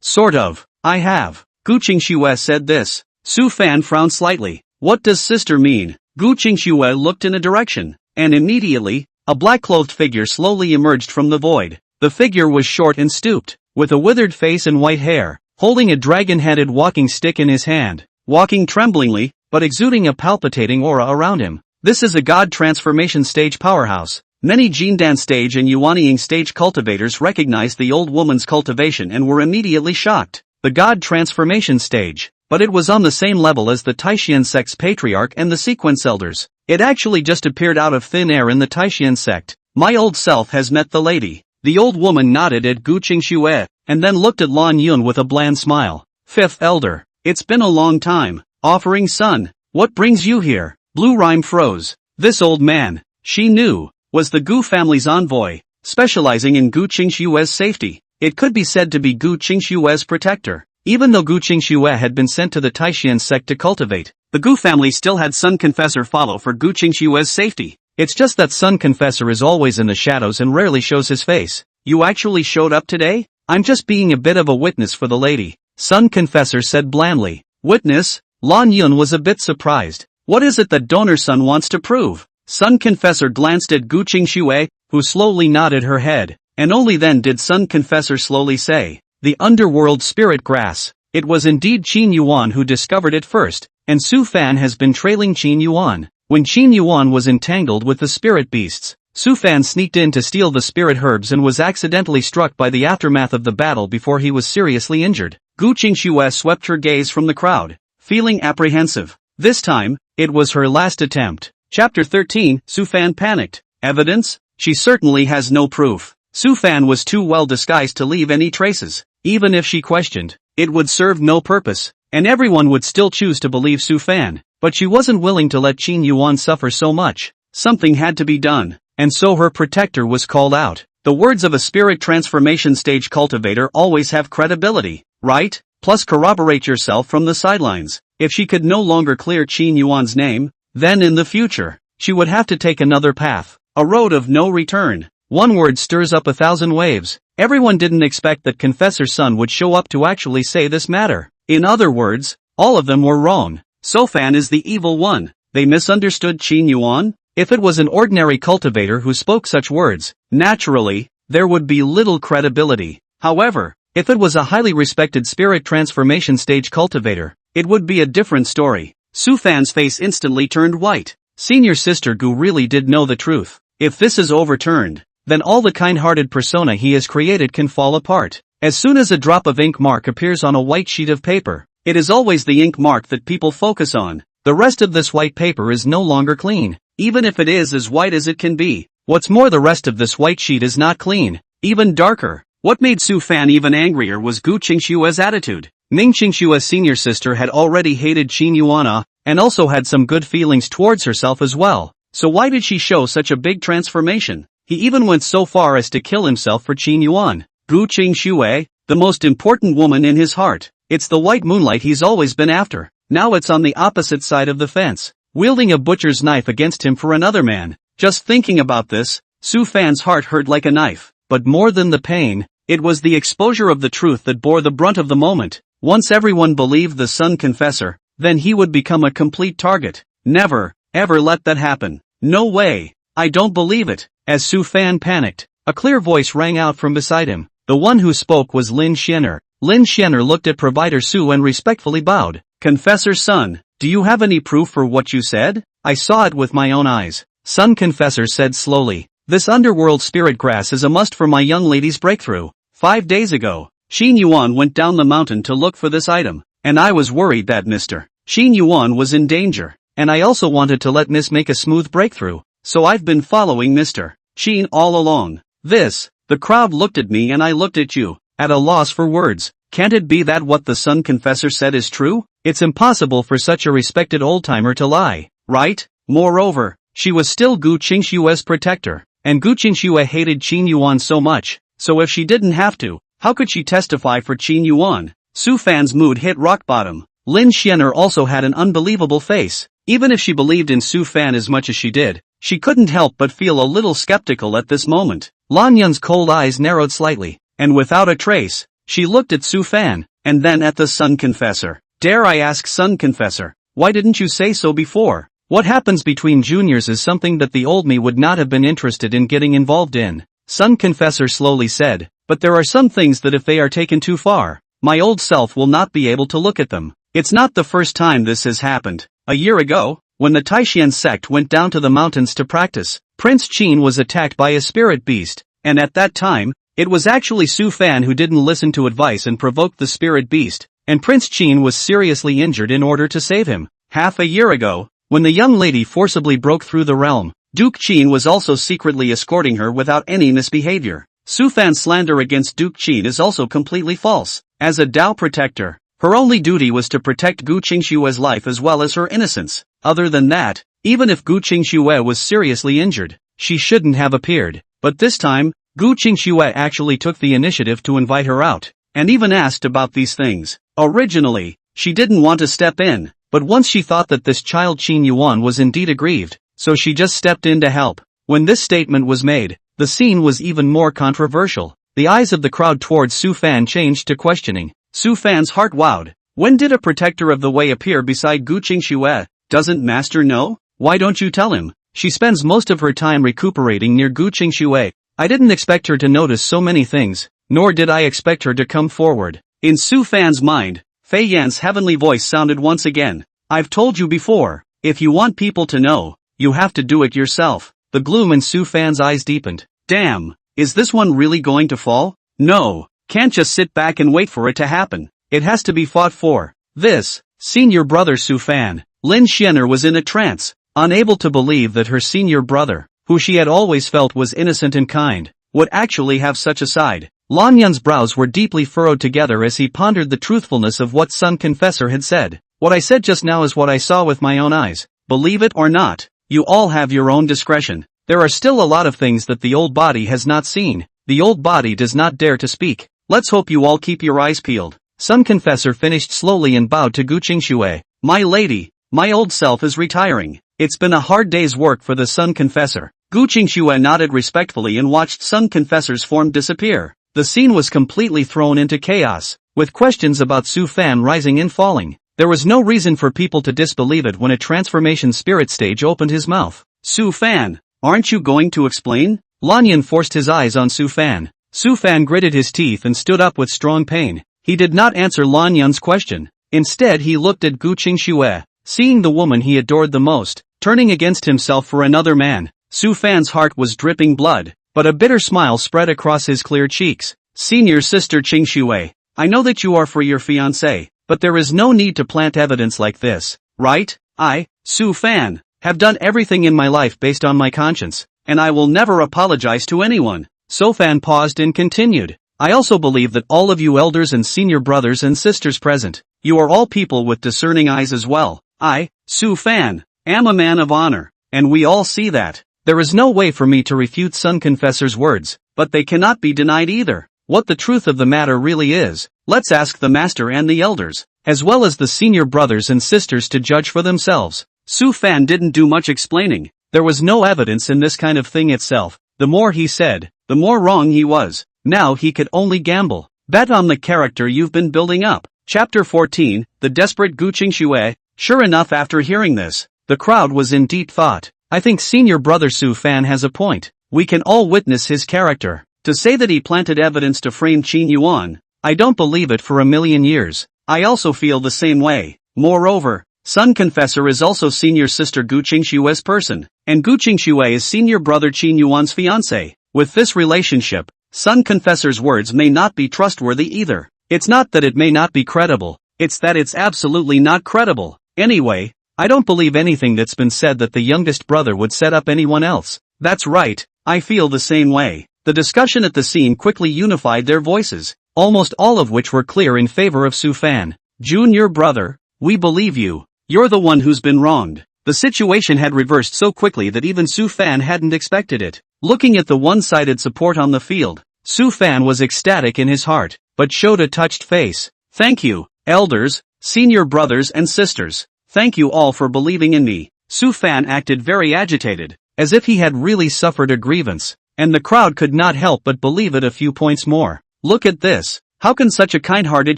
S1: Sort of. I have. Gu Qingxue said this. Su Fan frowned slightly. What does sister mean? Gu Qingxue looked in a direction, and immediately, a black-clothed figure slowly emerged from the void. The figure was short and stooped, with a withered face and white hair, holding a dragon-headed walking stick in his hand, walking tremblingly, but exuding a palpitating aura around him. This is a God transformation stage powerhouse. Many Jindan stage and Yuanying stage cultivators recognized the old woman's cultivation and were immediately shocked. The God transformation stage. But it was on the same level as the Taishan sect's patriarch and the sequence elders. It actually just appeared out of thin air in the Taishan sect. My old self has met the lady. The old woman nodded at Gu Qingxue, and then looked at Lan Yun with a bland smile. Fifth elder. It's been a long time. Offering son. What brings you here? Blue Rime froze. This old man, she knew, was the Gu family's envoy, specializing in Gu Qingxue's safety. It could be said to be Gu Qingxue's protector. Even though Gu Qingxue had been sent to the Taishan sect to cultivate, the Gu family still had Sun Confessor follow for Gu Qingxue's safety. It's just that Sun Confessor is always in the shadows and rarely shows his face. You actually showed up today? I'm just being a bit of a witness for the lady, Sun Confessor said blandly. Witness? Lan Yun was a bit surprised. What is it that Donor Sun wants to prove? Sun Confessor glanced at Gu Qingxue, who slowly nodded her head, and only then did Sun Confessor slowly say, the underworld spirit grass. It was indeed Qin Yuan who discovered it first, and Su Fan has been trailing Qin Yuan. When Qin Yuan was entangled with the spirit beasts, Su Fan sneaked in to steal the spirit herbs and was accidentally struck by the aftermath of the battle before he was seriously injured. Gu Qingxue swept her gaze from the crowd, feeling apprehensive. This time, it was her last attempt. Chapter 13, Su Fan panicked. Evidence? She certainly has no proof. Su Fan was too well disguised to leave any traces. Even if she questioned, it would serve no purpose, and everyone would still choose to believe Su Fan. But she wasn't willing to let Qin Yuan suffer so much. Something had to be done, and so her protector was called out. The words of a spirit transformation stage cultivator always have credibility, right? Plus corroborate yourself from the sidelines. If she could no longer clear Qin Yuan's name, then in the future, she would have to take another path, a road of no return. One word stirs up 1,000 waves. Everyone didn't expect that Confessor's son would show up to actually say this matter. In other words, all of them were wrong. Su Fan is the evil one. They misunderstood Qin Yuan? If it was an ordinary cultivator who spoke such words, naturally, there would be little credibility. However, if it was a highly respected spirit transformation stage cultivator, it would be a different story. Su Fan's face instantly turned white. Senior sister Gu really did know the truth. If this is overturned, then all the kind-hearted persona he has created can fall apart. As soon as a drop of ink mark appears on a white sheet of paper, it is always the ink mark that people focus on. The rest of this white paper is no longer clean, even if it is as white as it can be. What's more, the rest of this white sheet is not clean, even darker. What made Su Fan even angrier was Gu Qingshua's attitude. Ning Qingshua's senior sister had already hated Qin Yuana, and also had some good feelings towards herself as well. So why did she show such a big transformation? He even went so far as to kill himself for Qin Yuan. Gu Qingxue, the most important woman in his heart. It's the white moonlight he's always been after. Now it's on the opposite side of the fence, wielding a butcher's knife against him for another man. Just thinking about this, Su Fan's heart hurt like a knife. But more than the pain, it was the exposure of the truth that bore the brunt of the moment. Once everyone believed the Sun Confessor, then he would become a complete target. Never, ever let that happen. No way. I don't believe it. As Su Fan panicked, a clear voice rang out from beside him. The one who spoke was Lin Xianer. Lin Xianer looked at Provider Su and respectfully bowed. Confessor's son, do you have any proof for what you said? I saw it with my own eyes. Sun Confessor said slowly. This underworld spirit grass is a must for my young lady's breakthrough. 5 days ago, Xin Yuan went down the mountain to look for this item, and I was worried that Mr. Xin Yuan was in danger, and I also wanted to let Miss make a smooth breakthrough, so I've been following Mr. Xin all along. The crowd looked at me and I looked at you, at a loss for words. Can't it be that what the Sun Confessor said is true? It's impossible for such a respected old-timer to lie, right? Moreover, she was still Gu Qingshue's protector, and Gu Qingxue hated Qin Yuan so much, so if she didn't have to, how could she testify for Qin Yuan? Su Fan's mood hit rock bottom. Lin Xianer also had an unbelievable face. Even if she believed in Su Fan as much as she did, she couldn't help but feel a little skeptical at this moment. Lan Yun's cold eyes narrowed slightly, and without a trace, she looked at Su Fan, and then at the Sun Confessor. Dare I ask, Sun Confessor, why didn't you say so before? What happens between juniors is something that the old me would not have been interested in getting involved in. Sun Confessor slowly said, but there are some things that if they are taken too far, my old self will not be able to look at them. It's not the first time this has happened. A year ago, when the Taishan sect went down to the mountains to practice, Prince Qin was attacked by a spirit beast, and at that time, it was actually Su Fan who didn't listen to advice and provoked the spirit beast, and Prince Qin was seriously injured in order to save him. Half a year ago, when the young lady forcibly broke through the realm, Duke Qin was also secretly escorting her without any misbehavior. Su Fan's slander against Duke Qin is also completely false. As a Dao protector, her only duty was to protect Gu Qingshue's life as well as her innocence. Other than that, even if Gu Qingxue was seriously injured, she shouldn't have appeared. But this time, Gu Qingxue actually took the initiative to invite her out, and even asked about these things. Originally, she didn't want to step in, but once she thought that this child Qin Yuan was indeed aggrieved, so she just stepped in to help. When this statement was made, the scene was even more controversial. The eyes of the crowd towards Su Fan changed to questioning. Su Fan's heart wowed. When did a protector of the way appear beside Gu Qingxue? Doesn't Master know? Why don't you tell him? She spends most of her time recuperating near Gu Qingxue. I didn't expect her to notice so many things, nor did I expect her to come forward. In Su Fan's mind, Fei Yan's heavenly voice sounded once again. I've told you before, if you want people to know, you have to do it yourself. The gloom in Su Fan's eyes deepened. Damn, is this one really going to fall? No, can't just sit back and wait for it to happen. It has to be fought for. This, senior brother Su Fan. Lin Xianer was in a trance, unable to believe that her senior brother, who she had always felt was innocent and kind, would actually have such a side. Lan Yun's brows were deeply furrowed together as he pondered the truthfulness of what Sun Confessor had said. What I said just now is what I saw with my own eyes. Believe it or not, you all have your own discretion. There are still a lot of things that the old body has not seen. The old body does not dare to speak. Let's hope you all keep your eyes peeled. Sun Confessor finished slowly and bowed to Gu Qingxue. My lady, my old self is retiring. It's been a hard day's work for the Sun Confessor. Gu Qingxue nodded respectfully and watched Sun Confessor's form disappear. The scene was completely thrown into chaos, with questions about Su Fan rising and falling. There was no reason for people to disbelieve it when a transformation spirit stage opened his mouth. Su Fan, aren't you going to explain? Lan Yun forced his eyes on Su Fan. Su Fan gritted his teeth and stood up with strong pain. He did not answer Lan Yun's question. Instead he looked at Gu Qingxue, seeing the woman he adored the most, turning against himself for another man. Su Fan's heart was dripping blood, but a bitter smile spread across his clear cheeks. Senior sister Qingxue, I know that you are for your fiancé, but there is no need to plant evidence like this, right? I, Su Fan, have done everything in my life based on my conscience, and I will never apologize to anyone. Su Fan paused and continued. I also believe that all of you elders and senior brothers and sisters present, you are all people with discerning eyes as well. I, Su Fan, am a man of honor, and we all see that. There is no way for me to refute Sun Confessor's words, but they cannot be denied either. What the truth of the matter really is, let's ask the master and the elders, as well as the senior brothers and sisters to judge for themselves. Su Fan didn't do much explaining. There was no evidence in this kind of thing itself. The more he said, the more wrong he was. Now he could only gamble. Bet on the character you've been building up. Chapter 14, The Desperate Gu Qingxue. Sure enough, after hearing this, the crowd was in deep thought. I think senior brother Su Fan has a point. We can all witness his character. To say that he planted evidence to frame Qin Yuan, I don't believe it for a million years. I also feel the same way. Moreover, Sun Confessor is also senior sister Gu Qingxue's person, and Gu Qingxue is senior brother Qin Yuan's fiancé. With this relationship, Sun Confessor's words may not be trustworthy either. It's not that it may not be credible, it's that it's absolutely not credible. Anyway, I don't believe anything that's been said that the youngest brother would set up anyone else. That's right, I feel the same way. The discussion at the scene quickly unified their voices, almost all of which were clear in favor of Su Fan. Junior brother, we believe you. You're the one who's been wronged. The situation had reversed so quickly that even Su Fan hadn't expected it. Looking at the one-sided support on the field, Su Fan was ecstatic in his heart, but showed a touched face. Thank you, elders, senior brothers and sisters. Thank you all for believing in me. Su Fan acted very agitated, as if he had really suffered a grievance, and the crowd could not help but believe it a few points more. Look at this. How can such a kind-hearted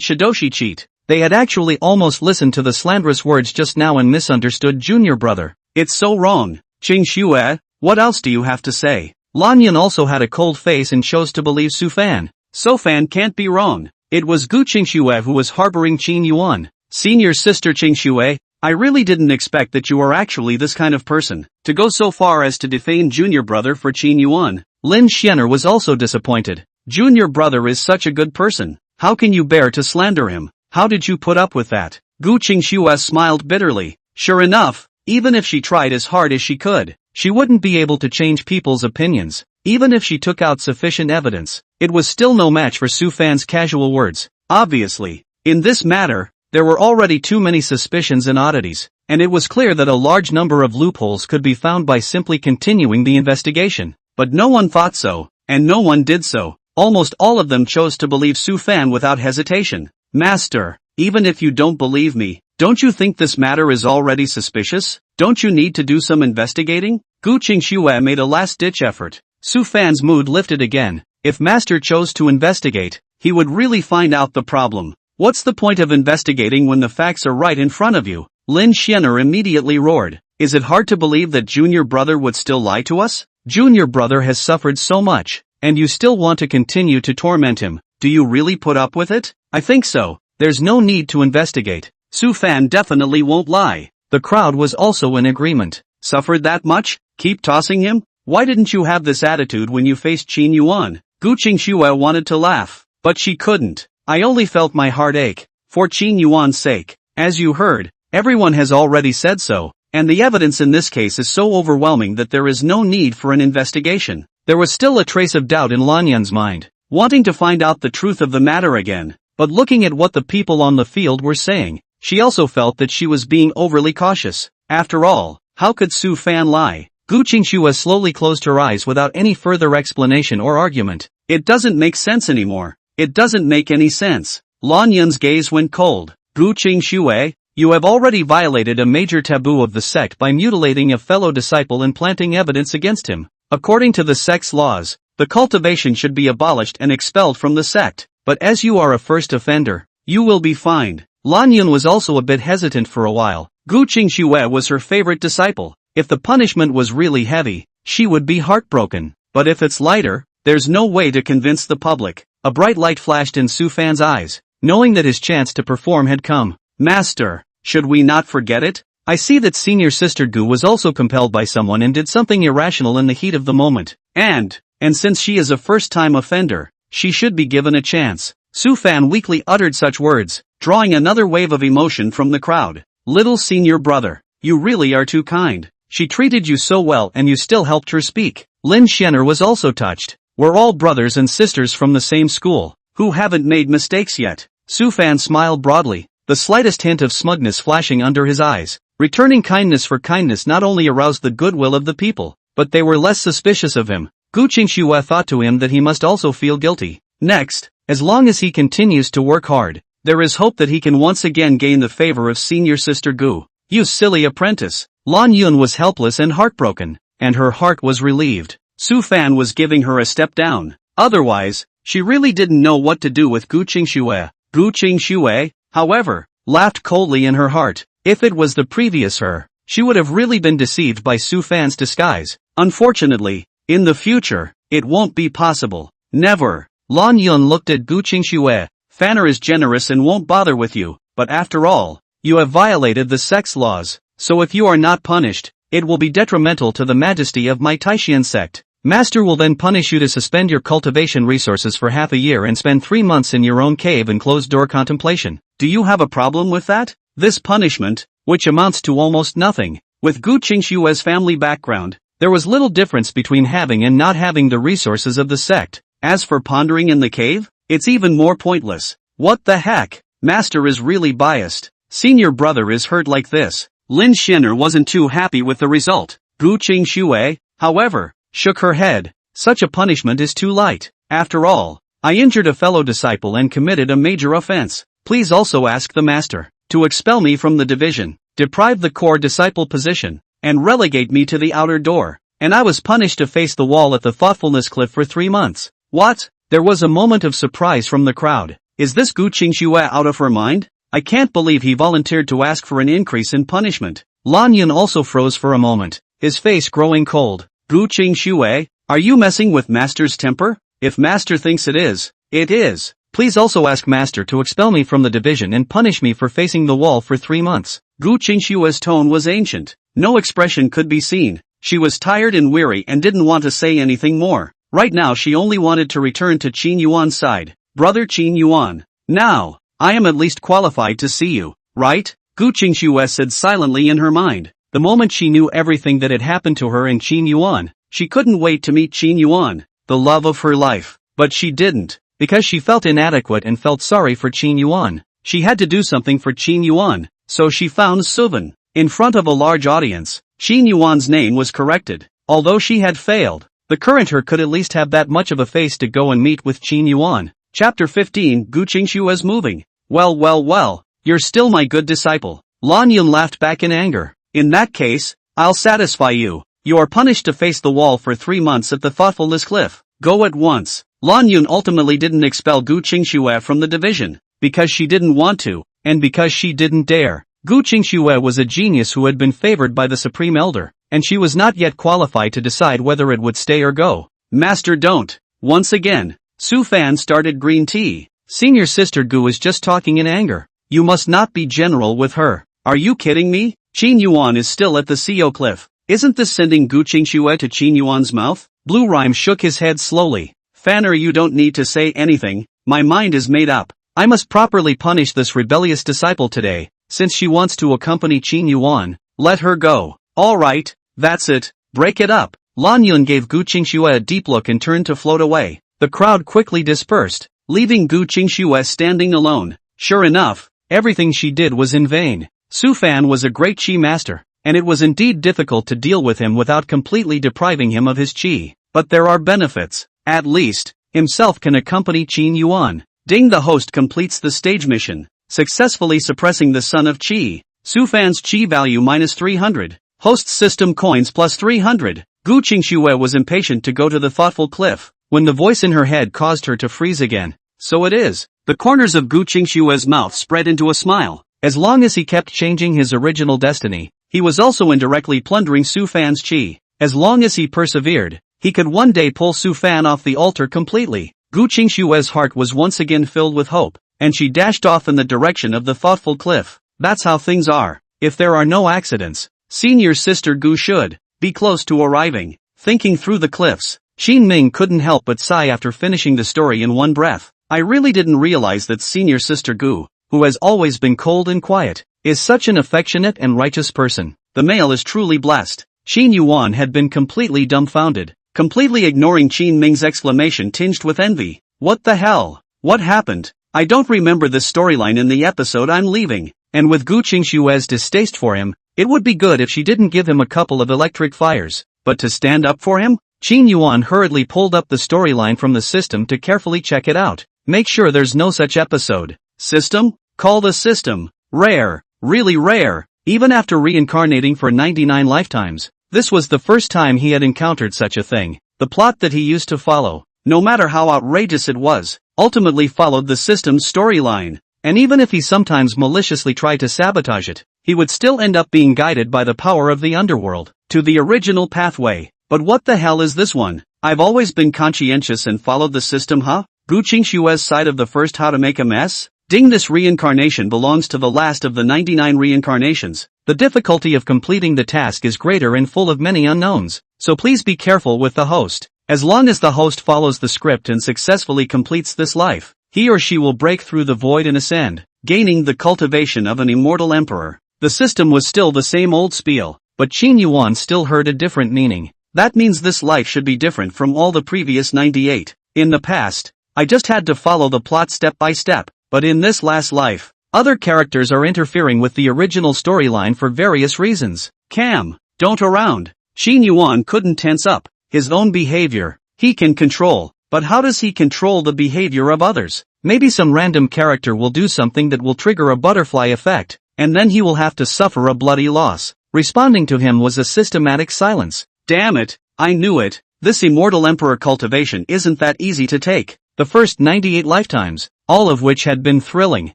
S1: Shidoshi cheat? They had actually almost listened to the slanderous words just now and misunderstood junior brother. It's so wrong. Qingxue, what else do you have to say? Lanyan also had a cold face and chose to believe Su Fan. Su Fan can't be wrong. It was Gu Qingxue who was harboring Qin Yuan. Senior sister Qingxue, I really didn't expect that you are actually this kind of person, to go so far as to defame junior brother for Qin Yuan. Lin Xianer was also disappointed. Junior brother is such a good person. How can you bear to slander him? How did you put up with that? Gu Qingxue smiled bitterly. Sure enough, even if she tried as hard as she could, she wouldn't be able to change people's opinions. Even if she took out sufficient evidence, it was still no match for Su Fan's casual words. Obviously, in this matter, there were already too many suspicions and oddities, and it was clear that a large number of loopholes could be found by simply continuing the investigation. But no one thought so, and no one did so. Almost all of them chose to believe Su Fan without hesitation. Master, even if you don't believe me, don't you think this matter is already suspicious? Don't you need to do some investigating? Gu Qingxue made a last-ditch effort. Su Fan's mood lifted again. If Master chose to investigate, he would really find out the problem. What's the point of investigating when the facts are right in front of you? Lin Xianer immediately roared. Is it hard to believe that junior brother would still lie to us? Junior brother has suffered so much, and you still want to continue to torment him. Do you really put up with it? I think so. There's no need to investigate. Su Fan definitely won't lie. The crowd was also in agreement. Suffered that much? Keep tossing him? Why didn't you have this attitude when you faced Qin Yuan? Gu Qingxue wanted to laugh, but she couldn't. I only felt my heart ache. For Qin Yuan's sake. As you heard, everyone has already said so, and the evidence in this case is so overwhelming that there is no need for an investigation. There was still a trace of doubt in Lanyan's mind, wanting to find out the truth of the matter again, but looking at what the people on the field were saying, she also felt that she was being overly cautious. After all, how could Su Fan lie? Gu Qingxue slowly closed her eyes without any further explanation or argument. It doesn't make sense anymore. It doesn't make any sense. Lanyan's gaze went cold. Gu Qingxue, you have already violated a major taboo of the sect by mutilating a fellow disciple and planting evidence against him. According to the sect's laws, the cultivation should be abolished and expelled from the sect, but as you are a first offender, you will be fined. Lanyan was also a bit hesitant for a while. Gu Qingxue was her favorite disciple. If the punishment was really heavy, she would be heartbroken. But if it's lighter, there's no way to convince the public. A bright light flashed in Su Fan's eyes, knowing that his chance to perform had come. Master, should we not forget it? I see that senior sister Gu was also compelled by someone and did something irrational in the heat of the moment. And, and since she is a first-time offender, she should be given a chance. Su Fan weakly uttered such words, drawing another wave of emotion from the crowd. Little senior brother, you really are too kind. She treated you so well and you still helped her speak. Lin Xianer was also touched. We're all brothers and sisters from the same school, who haven't made mistakes yet. Su Fan smiled broadly, the slightest hint of smugness flashing under his eyes. Returning kindness for kindness not only aroused the goodwill of the people, but they were less suspicious of him. Gu Qingxue thought to him that he must also feel guilty. Next, as long as he continues to work hard, there is hope that he can once again gain the favor of senior sister Gu. You silly apprentice. Lan Yun was helpless and heartbroken, and her heart was relieved. Su Fan was giving her a step down. Otherwise, she really didn't know what to do with Gu Qingxue. Gu Qingxue, however, laughed coldly in her heart. If it was the previous her, she would have really been deceived by Su Fan's disguise. Unfortunately, in the future, it won't be possible. Never. Lan Yun looked at Gu Qingxue. Fanner is generous and won't bother with you, but after all, you have violated the sex laws, so if you are not punished, it will be detrimental to the majesty of my Taishan sect. Master will then punish you to suspend your cultivation resources for half a year and spend 3 months in your own cave in closed-door contemplation. Do you have a problem with that? This punishment, which amounts to almost nothing. With Gu Qingxue's family background, there was little difference between having and not having the resources of the sect. As for pondering in the cave, it's even more pointless. What the heck? Master is really biased. Senior brother is hurt like this. Lin Xianer wasn't too happy with the result. Gu Qingxue, however, shook her head. Such a punishment is too light. After all, I injured a fellow disciple and committed a major offense. Please also ask the master to expel me from the division, deprive the core disciple position, and relegate me to the outer door. And I was punished to face the wall at the thoughtfulness cliff for 3 months. What? There was a moment of surprise from the crowd. Is this Gu Qingxue out of her mind? I can't believe he volunteered to ask for an increase in punishment. Lan Yun also froze for a moment, his face growing cold. Gu Qingxue, are you messing with Master's temper? If Master thinks it is, it is. Please also ask Master to expel me from the division and punish me for facing the wall for 3 months. Gu Qingxue's tone was ancient. No expression could be seen. She was tired and weary and didn't want to say anything more. Right now she only wanted to return to Qin Yuan's side. Brother Qin Yuan. Now, I am at least qualified to see you, right? Gu Qingxue said silently in her mind. The moment she knew everything that had happened to her in Qin Yuan, she couldn't wait to meet Qin Yuan, the love of her life. But she didn't, because she felt inadequate and felt sorry for Qin Yuan. She had to do something for Qin Yuan, so she found Suvan. In front of a large audience, Qin Yuan's name was corrected. Although she had failed, the current her could at least have that much of a face to go and meet with Qin Yuan. Chapter 15 Gu Qingxue's moving. Well, you're still my good disciple. Lan Yun laughed back in anger. In that case, I'll satisfy you. You are punished to face the wall for 3 months at the thoughtfulness cliff. Go at once. Lan Yun ultimately didn't expel Gu Qingxue from the division, because she didn't want to, and because she didn't dare. Gu Qingxue was a genius who had been favored by the Supreme Elder, and she was not yet qualified to decide whether it would stay or go. Master don't. Once again, Su Fan started green tea. Senior sister Gu is just talking in anger. You must not be general with her. Are you kidding me? Qin Yuan is still at the CO cliff. Isn't this sending Gu Qingxue to Qin Yuan's mouth? Blue Rhyme shook his head slowly. Fanner, you don't need to say anything. My mind is made up. I must properly punish this rebellious disciple today. Since she wants to accompany Qin Yuan, let her go. Alright, that's it. Break it up. Lan Yun gave Gu Qingxue a deep look and turned to float away. The crowd quickly dispersed, leaving Gu Qingxue standing alone. Sure enough, everything she did was in vain. Su Fan was a great qi master, and it was indeed difficult to deal with him without completely depriving him of his qi. But there are benefits. At least, himself can accompany Qin Yuan. Ding, the host completes the stage mission, successfully suppressing the son of qi. Su Fan's qi value minus 300. Host's system coins plus 300. Gu Qingxue was impatient to go to the thoughtful cliff, when the voice in her head caused her to freeze again. So it is. The corners of Gu Qingxue's mouth spread into a smile. As long as he kept changing his original destiny, he was also indirectly plundering Su Fan's qi. As long as he persevered, he could one day pull Su Fan off the altar completely. Gu Qingxue's heart was once again filled with hope, and she dashed off in the direction of the thoughtful cliff. That's how things are. If there are no accidents, senior sister Gu should be close to arriving. Thinking through the cliffs, Qin Ming couldn't help but sigh after finishing the story in one breath. I really didn't realize that senior sister Gu, who has always been cold and quiet, is such an affectionate and righteous person. The male is truly blessed. Qin Yuan had been completely dumbfounded, completely ignoring Qin Ming's exclamation tinged with envy. What the hell? What happened? I don't remember this storyline in the episode I'm leaving. And with Gu Qingshue's distaste for him, it would be good if she didn't give him a couple of electric fires. But to stand up for him? Qin Yuan hurriedly pulled up the storyline from the system to carefully check it out. Make sure there's no such episode. System? Call the system. Rare. Really rare. Even after reincarnating for 99 lifetimes, this was the first time he had encountered such a thing. The plot that he used to follow, no matter how outrageous it was, ultimately followed the system's storyline. And even if he sometimes maliciously tried to sabotage it, he would still end up being guided by the power of the underworld to the original pathway. But what the hell is this one? I've always been conscientious and followed the system, huh? Gu Qingshue's side of the first how to make a mess? Ding, this reincarnation belongs to the last of the 99 reincarnations. The difficulty of completing the task is greater and full of many unknowns, so please be careful with the host. As long as the host follows the script and successfully completes this life, he or she will break through the void and ascend, gaining the cultivation of an immortal emperor. The system was still the same old spiel, but Qin Yuan still heard a different meaning. That means this life should be different from all the previous 98. In the past, I just had to follow the plot step by step, but in this last life, other characters are interfering with the original storyline for various reasons. Don't around. Qin Yuan couldn't tense up. His own behavior, he can control, but how does he control the behavior of others? Maybe some random character will do something that will trigger a butterfly effect, and then he will have to suffer a bloody loss. Responding to him was a systematic silence. Damn it, I knew it. This immortal emperor cultivation isn't that easy to take. The first 98 lifetimes, all of which had been thrilling,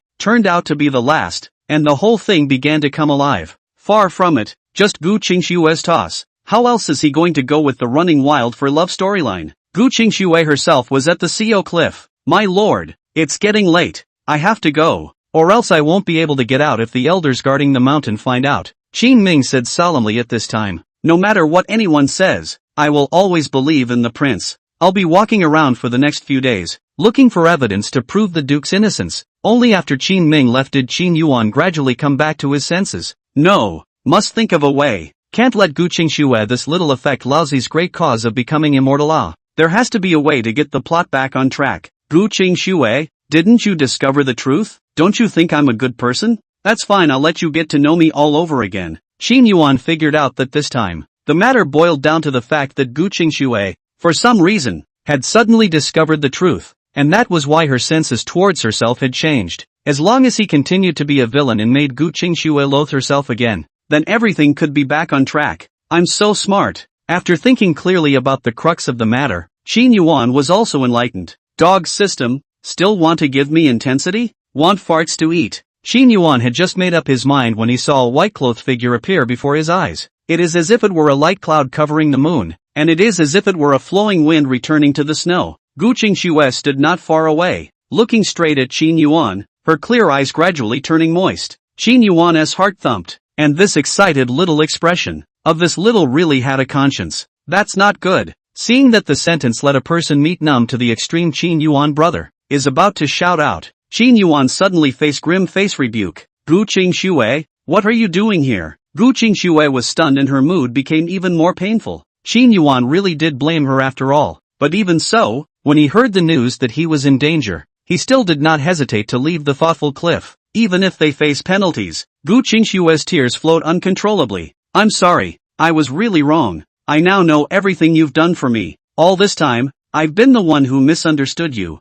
S1: turned out to be the last, and the whole thing began to come alive. Far from it, just Gu Qingshue's toss. How else is he going to go with the running wild for love storyline? Gu Qingshue herself was at the CO cliff. My lord, it's getting late. I have to go, or else I won't be able to get out if the elders guarding the mountain find out. Qin Ming said solemnly at this time. No matter what anyone says, I will always believe in the prince. I'll be walking around for the next few days, looking for evidence to prove the duke's innocence. Only after Qin Ming left did Qin Yuan gradually come back to his senses. No, must think of a way. Can't let Gu Qingshue this little affect Laozi's great cause of becoming immortal. There has to be a way to get the plot back on track. Gu Qingshue, didn't you discover the truth? Don't you think I'm a good person? That's fine, I'll let you get to know me all over again. Qin Yuan figured out that this time, the matter boiled down to the fact that Gu Qingshue, for some reason, had suddenly discovered the truth, and that was why her senses towards herself had changed. As long as he continued to be a villain and made Gu Qingshue loathe herself again, then everything could be back on track. I'm so smart. After thinking clearly about the crux of the matter, Qin Yuan was also enlightened. Dog system, still want to give me intensity? Want farts to eat? Qin Yuan had just made up his mind when he saw a white-clothed figure appear before his eyes. It is as if it were a light cloud covering the moon, and it is as if it were a flowing wind returning to the snow. Gu Qingshue stood not far away, looking straight at Qin Yuan, her clear eyes gradually turning moist. Qin Yuan's heart thumped, and this excited little expression of this little really had a conscience. That's not good. Seeing that the sentence let a person meet numb to the extreme, Qin Yuan brother is about to shout out. Qin Yuan suddenly faced grim face rebuke. Gu Qingshue, what are you doing here? Gu Qingshue was stunned and her mood became even more painful. Qin Yuan really did blame her after all, but even so, when he heard the news that he was in danger, he still did not hesitate to leave the thoughtful cliff, even if they face penalties. Gu Qingshue's tears flowed uncontrollably. I'm sorry, I was really wrong. I now know everything you've done for me. All this time, I've been the one who misunderstood you.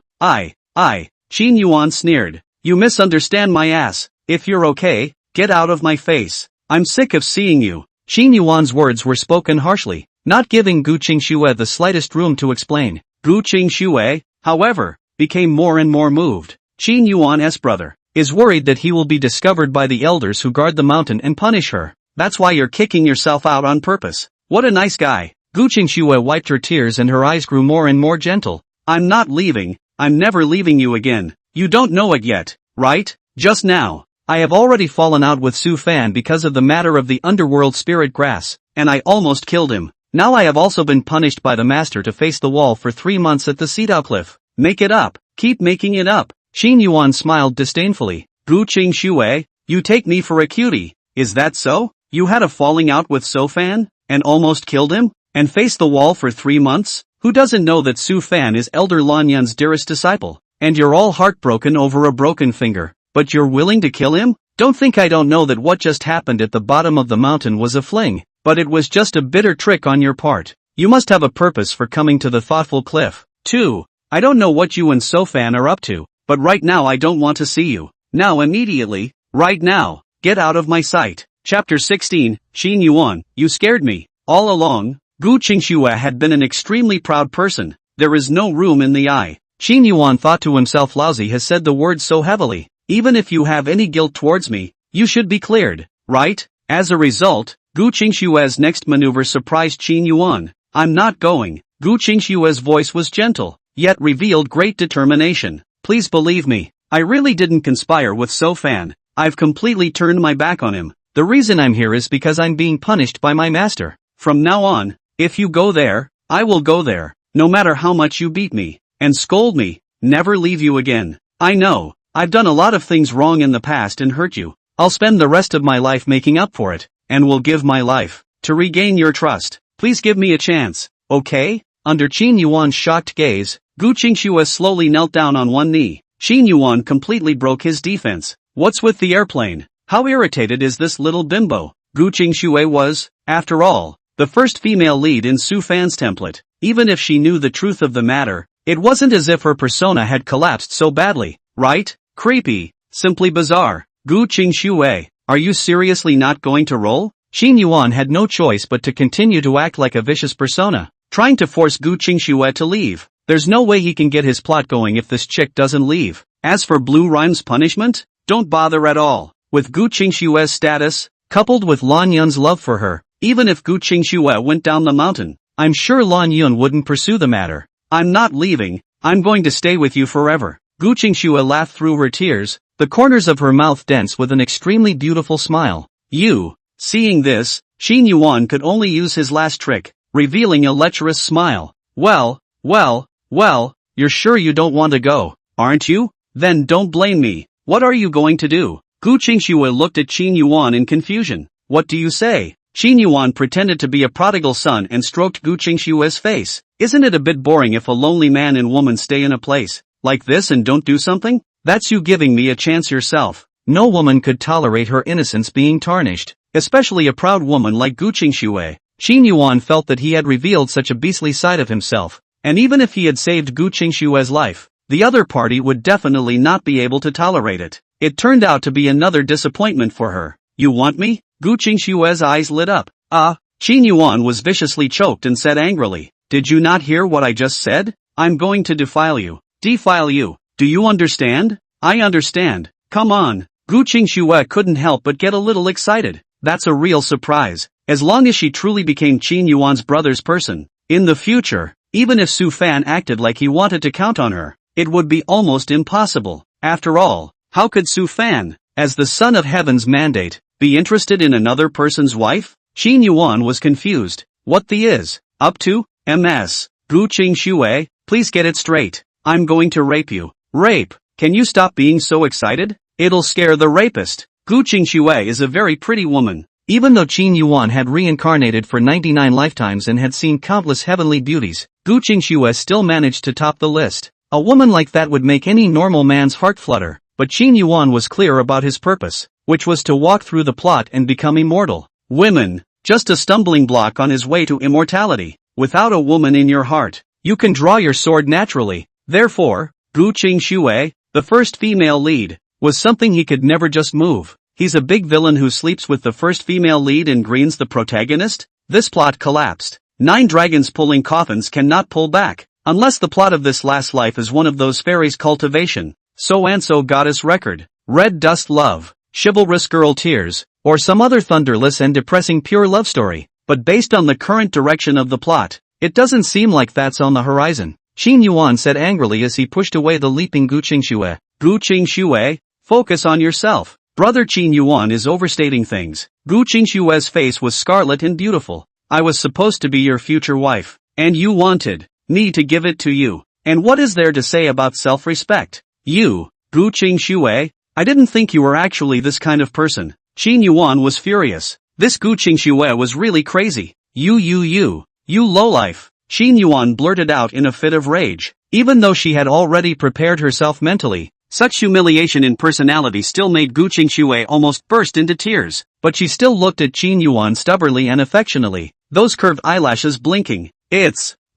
S1: Qin Yuan sneered. You misunderstand my ass. If you're okay, get out of my face. I'm sick of seeing you. Qin Yuan's words were spoken harshly, not giving Gu Qingshue the slightest room to explain. Gu Qingshue, however, became more and more moved. Qin Yuan's brother is worried that he will be discovered by the elders who guard the mountain and punish her. That's why you're kicking yourself out on purpose. What a nice guy. Gu Qingshue wiped her tears and her eyes grew more and more gentle. I'm not leaving. I'm never leaving you again. You don't know it yet, right? Just now, I have already fallen out with Su Fan because of the matter of the underworld spirit grass, and I almost killed him. Now I have also been punished by the master to face the wall for 3 months at the Cedar Cliff. Make it up. Keep making it up. Xin Yuan smiled disdainfully. Gu Qingxue, you take me for a cutie. Is that so? You had a falling out with Su Fan? And almost killed him? And faced the wall for 3 months? Who doesn't know that Su Fan is Elder Lan Yun's dearest disciple? And you're all heartbroken over a broken finger. But you're willing to kill him? Don't think I don't know that what just happened at the bottom of the mountain was a fling. But it was just a bitter trick on your part. You must have a purpose for coming to the thoughtful cliff. 2. I don't know what you and Su Fan are up to, but right now I don't want to see you. Now immediately, right now, get out of my sight. Chapter 16, Xin Yuan, you scared me. All along, Gu Qingxue had been an extremely proud person. There is no room in the eye. Xin Yuan thought to himself, lousy has said the words so heavily. Even if you have any guilt towards me, you should be cleared, right? As a result, Gu Qingxue's next maneuver surprised Xin Yuan. I'm not going. Gu Qingxue's voice was gentle, yet revealed great determination. Please believe me, I really didn't conspire with Su Fan. I've completely turned my back on him. The reason I'm here is because I'm being punished by my master. From now on, if you go there, I will go there, no matter how much you beat me, and scold me, never leave you again. I know, I've done a lot of things wrong in the past and hurt you. I'll spend the rest of my life making up for it, and will give my life, to regain your trust. Please give me a chance, okay? Under Xin Yuan's shocked gaze, Gu Qingxue slowly knelt down on one knee. Xin Yuan completely broke his defense. What's with the airplane? How irritated is this little bimbo? Gu Qingxue was, after all, the first female lead in Su Fan's template. Even if she knew the truth of the matter, it wasn't as if her persona had collapsed so badly, right? Creepy. Simply bizarre. Gu Qingxue, are you seriously not going to roll? Xin Yuan had no choice but to continue to act like a vicious persona, trying to force Gu Qingxue to leave. There's no way he can get his plot going if this chick doesn't leave. As for Blue Rhyme's punishment, don't bother at all. With Gu Qingxue's status, coupled with Lan Yun's love for her, even if Gu Qingxue went down the mountain, I'm sure Lan Yun wouldn't pursue the matter. I'm not leaving, I'm going to stay with you forever. Gu Qingxue laughed through her tears, the corners of her mouth dense with an extremely beautiful smile. You. Seeing this, Xin Yuan could only use his last trick, revealing a lecherous smile. Well, you're sure you don't want to go, aren't you? Then don't blame me. What are you going to do? Gu Qingxue looked at Xin Yuan in confusion. What do you say? Xin Yuan pretended to be a prodigal son and stroked Gu Qingxue's face. Isn't it a bit boring if a lonely man and woman stay in a place like this and don't do something? That's you giving me a chance yourself. No woman could tolerate her innocence being tarnished, especially a proud woman like Gu Qingxue. Xin Yuan felt that he had revealed such a beastly side of himself, and even if he had saved Gu Qingxue's life, the other party would definitely not be able to tolerate it. It turned out to be another disappointment for her. You want me? Gu Qingxue's eyes lit up. Xin Yuan was viciously choked and said angrily, did you not hear what I just said? I'm going to defile you. Defile you. Do you understand? I understand. Come on. Gu Qingxue couldn't help but get a little excited. That's a real surprise. As long as she truly became Xin Yuan's brother's person, in the future, even if Su Fan acted like he wanted to count on her, it would be almost impossible. After all, how could Su Fan, as the son of heaven's mandate, be interested in another person's wife? Xin Yuan was confused. What the is up to? Ms. Gu Qingxue, please get it straight. I'm going to rape you. Rape? Can you stop being so excited? It'll scare the rapist. Gu Qingxue is a very pretty woman. Even though Xin Yuan had reincarnated for 99 lifetimes and had seen countless heavenly beauties, Gu Qingxue still managed to top the list. A woman like that would make any normal man's heart flutter, but Xin Yuan was clear about his purpose, which was to walk through the plot and become immortal. Women, just a stumbling block on his way to immortality. Without a woman in your heart, you can draw your sword naturally. Therefore, Gu Qingxue, the first female lead, was something he could never just move. He's a big villain who sleeps with the first female lead and greens the protagonist? This plot collapsed. 9 dragons pulling coffins cannot pull back, unless the plot of this last life is one of those fairies' cultivation, so-and-so goddess record, red dust love, chivalrous girl tears, or some other thunderless and depressing pure love story. But based on the current direction of the plot, it doesn't seem like that's on the horizon. Xin Yuan said angrily as he pushed away the leaping Gu Qingxue. Gu Qingxue, focus on yourself. Brother Xin Yuan is overstating things. Gu Qingxue's face was scarlet and beautiful. I was supposed to be your future wife, and you wanted me to give it to you. And what is there to say about self-respect? You, Gu Qingxue, I didn't think you were actually this kind of person. Qin Yuan was furious. This Gu Qingxue was really crazy. You lowlife. Qin Yuan blurted out in a fit of rage. Even though she had already prepared herself mentally, such humiliation in personality still made Gu Qingxue almost burst into tears. But she still looked at Qin Yuan stubbornly and affectionately, those curved eyelashes blinking.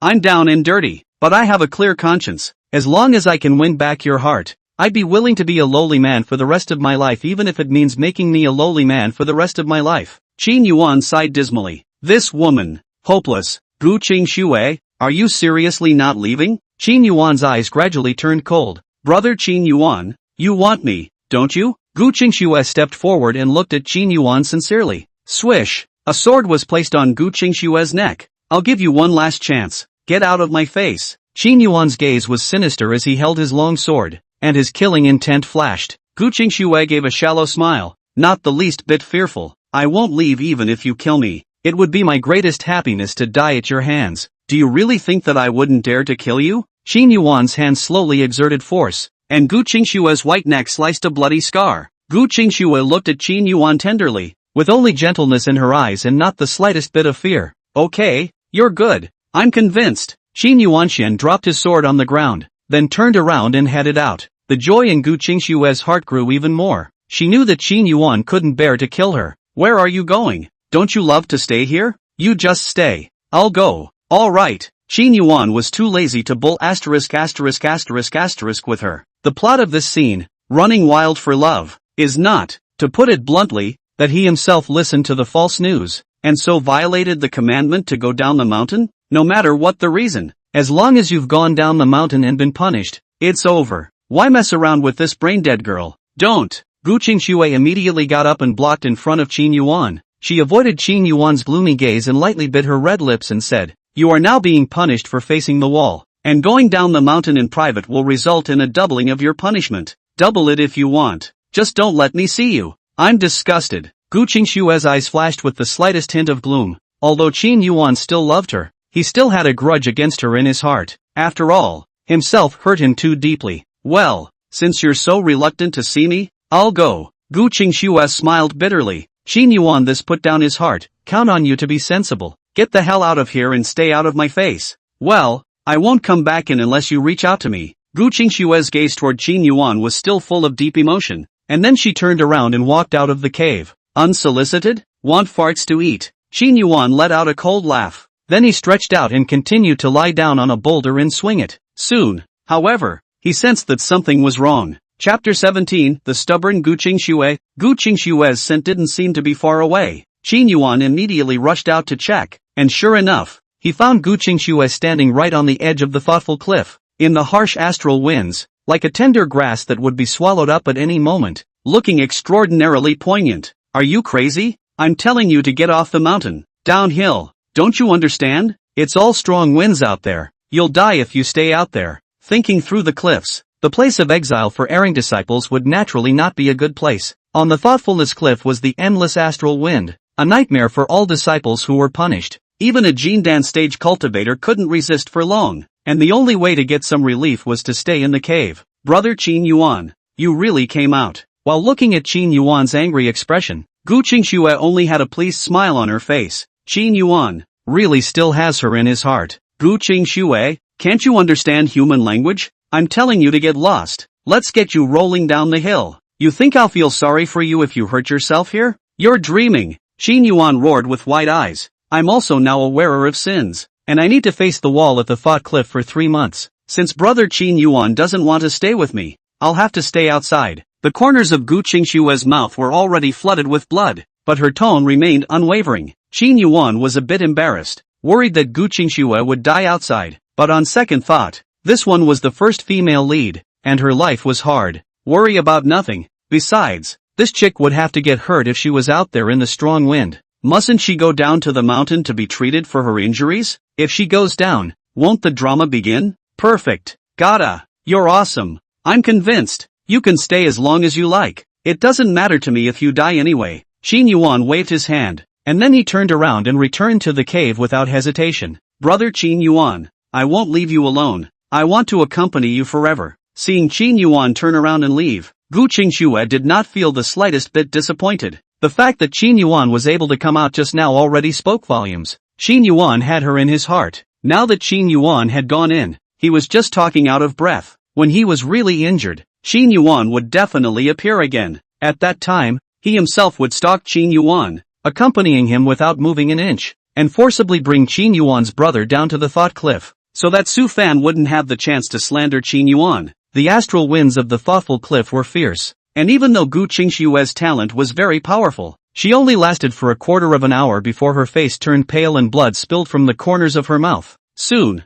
S1: I'm down and dirty, but I have a clear conscience. As long as I can win back your heart, I'd be willing to be a lowly man for the rest of my life, even if it means making me a lowly man for the rest of my life. Qin Yuan sighed dismally. This woman, hopeless. Gu Qingxue, are you seriously not leaving? Qin Yuan's eyes gradually turned cold. Brother Qin Yuan, you want me, don't you? Gu Qingxue stepped forward and looked at Qin Yuan sincerely. Swish! A sword was placed on Gu Qingxue's neck. I'll give you one last chance. Get out of my face. Qin Yuan's gaze was sinister as he held his long sword, and his killing intent flashed. Gu Qingxue gave a shallow smile, not the least bit fearful. I won't leave even if you kill me. It would be my greatest happiness to die at your hands. Do you really think that I wouldn't dare to kill you? Qin Yuan's hand slowly exerted force, and Gu Qingxue's white neck sliced a bloody scar. Gu Qingxue looked at Qin Yuan tenderly, with only gentleness in her eyes and not the slightest bit of fear. Okay, you're good. I'm convinced. Qin Yuanxian dropped his sword on the ground, then turned around and headed out. The joy in Gu Qingxue's heart grew even more. She knew that Qin Yuan couldn't bear to kill her. Where are you going? Don't you love to stay here? You just stay. I'll go. All right. Qin Yuan was too lazy to bull ***** with her. The plot of this scene, Running Wild for Love, is not, to put it bluntly, that he himself listened to the false news, and so violated the commandment to go down the mountain. No matter what the reason, as long as you've gone down the mountain and been punished, it's over. Why mess around with this brain-dead girl? Don't. Gu Qingxue immediately got up and blocked in front of Qin Yuan. She avoided Qin Yuan's gloomy gaze and lightly bit her red lips and said, You are now being punished for facing the wall, and going down the mountain in private will result in a doubling of your punishment. Double it if you want. Just don't let me see you. I'm disgusted. Gu Qingxue's eyes flashed with the slightest hint of gloom. Although Qin Yuan still loved her, he still had a grudge against her in his heart. After all, himself hurt him too deeply. Well, since you're so reluctant to see me, I'll go. Gu Qingxue smiled bitterly. Qin Yuan this put down his heart. Count on you to be sensible. Get the hell out of here and stay out of my face. Well, I won't come back in unless you reach out to me. Gu Qingxue's gaze toward Qin Yuan was still full of deep emotion, and then she turned around and walked out of the cave. Unsolicited? Want farts to eat? Qin Yuan let out a cold laugh. Then he stretched out and continued to lie down on a boulder and swing it. Soon, however, he sensed that something was wrong. Chapter 17, The Stubborn Gu Qingxue. Gu Qingxue's scent didn't seem to be far away. Qin Yuan immediately rushed out to check, and sure enough, he found Gu Qingxue standing right on the edge of the thoughtful cliff, in the harsh astral winds, like a tender grass that would be swallowed up at any moment, looking extraordinarily poignant. Are you crazy? I'm telling you to get off the mountain. Downhill. Don't you understand? It's all strong winds out there. You'll die if you stay out there. Thinking through the cliffs, the place of exile for erring disciples would naturally not be a good place. On the thoughtfulness cliff was the endless astral wind, a nightmare for all disciples who were punished. Even a Jindan stage cultivator couldn't resist for long, and the only way to get some relief was to stay in the cave. Brother Qin Yuan, you really came out. While looking at Qin Yuan's angry expression, Gu Qingxue only had a pleased smile on her face. Qin Yuan really still has her in his heart. Gu Qingxue, can't you understand human language? I'm telling you to get lost. Let's get you rolling down the hill. You think I'll feel sorry for you if you hurt yourself here? You're dreaming. Qin Yuan roared with wide eyes. I'm also now a wearer of sins, and I need to face the wall at the thought cliff for 3 months. Since brother Qin Yuan doesn't want to stay with me, I'll have to stay outside. The corners of Gu Qingxue's mouth were already flooded with blood, but her tone remained unwavering. Qin Yuan was a bit embarrassed, worried that Gu Qingxue would die outside, but on second thought, this one was the first female lead, and her life was hard. Worry about nothing. Besides, this chick would have to get hurt if she was out there in the strong wind. Mustn't she go down to the mountain to be treated for her injuries? If she goes down, won't the drama begin? Perfect. Gotta. You're awesome. I'm convinced. You can stay as long as you like. It doesn't matter to me if you die anyway. Qin Yuan waved his hand, and then he turned around and returned to the cave without hesitation. Brother Qin Yuan, I won't leave you alone. I want to accompany you forever. Seeing Qin Yuan turn around and leave, Gu Qingxue did not feel the slightest bit disappointed. The fact that Qin Yuan was able to come out just now already spoke volumes. Qin Yuan had her in his heart. Now that Qin Yuan had gone in, he was just talking out of breath. When he was really injured, Qin Yuan would definitely appear again. At that time, he himself would stalk Qin Yuan, accompanying him without moving an inch, and forcibly bring Qin Yuan's brother down to the thought cliff, so that Su Fan wouldn't have the chance to slander Qin Yuan. The astral winds of the thoughtful cliff were fierce, and even though Gu Qingxue's talent was very powerful, she only lasted for a quarter of an hour before her face turned pale and blood spilled from the corners of her mouth. Soon,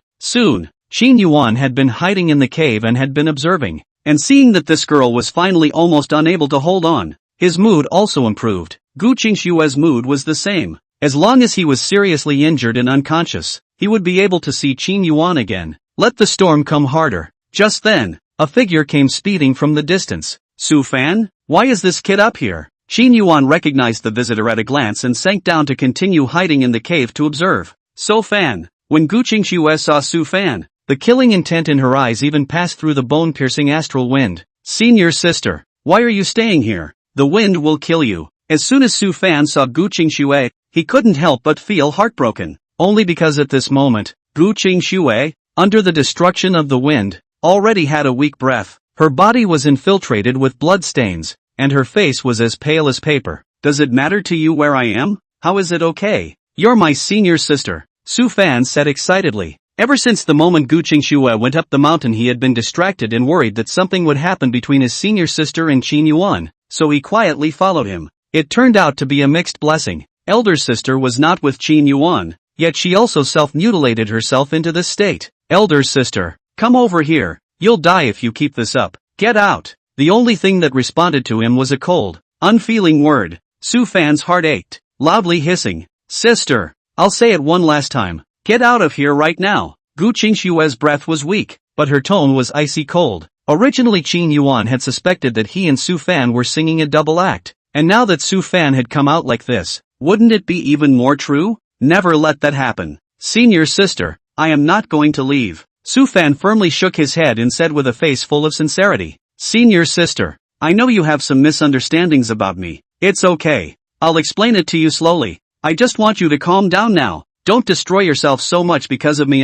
S1: Qin Yuan had been hiding in the cave and had been observing, and seeing that this girl was finally almost unable to hold on, his mood also improved. Gu Qingxue's mood was the same. As long as he was seriously injured and unconscious, he would be able to see Qin Yuan again. Let the storm come harder. Just then, a figure came speeding from the distance. Su Fan? Why is this kid up here? Qin Yuan recognized the visitor at a glance and sank down to continue hiding in the cave to observe. Su Fan. When Gu Qingxue saw Su Fan, the killing intent in her eyes even passed through the bone-piercing astral wind. Senior sister, why are you staying here? The wind will kill you. As soon as Su Fan saw Gu Qingxue, he couldn't help but feel heartbroken. Only because at this moment, Gu Qingxue, under the destruction of the wind, already had a weak breath. Her body was infiltrated with blood stains, and her face was as pale as paper. Does it matter to you where I am? How is it okay? You're my senior sister, Su Fan said excitedly. Ever since the moment Gu Qingxue went up the mountain, he had been distracted and worried that something would happen between his senior sister and Qin Yuan, so he quietly followed him. It turned out to be a mixed blessing. Elder sister was not with Qin Yuan, yet she also self-mutilated herself into this state. Elder sister, come over here. You'll die if you keep this up. Get out. The only thing that responded to him was a cold, unfeeling word. Su Fan's heart ached, loudly hissing. Sister, I'll say it one last time. Get out of here right now. Gu Qingxue's breath was weak, but her tone was icy cold. Originally Qin Yuan had suspected that he and Su Fan were singing a double act, and now that Su Fan had come out like this, wouldn't it be even more true? Never let that happen. Senior sister, I am not going to leave. Su Fan firmly shook his head and said with a face full of sincerity. Senior sister, I know you have some misunderstandings about me. It's okay. I'll explain it to you slowly. I just want you to calm down now. Don't destroy yourself so much because of me.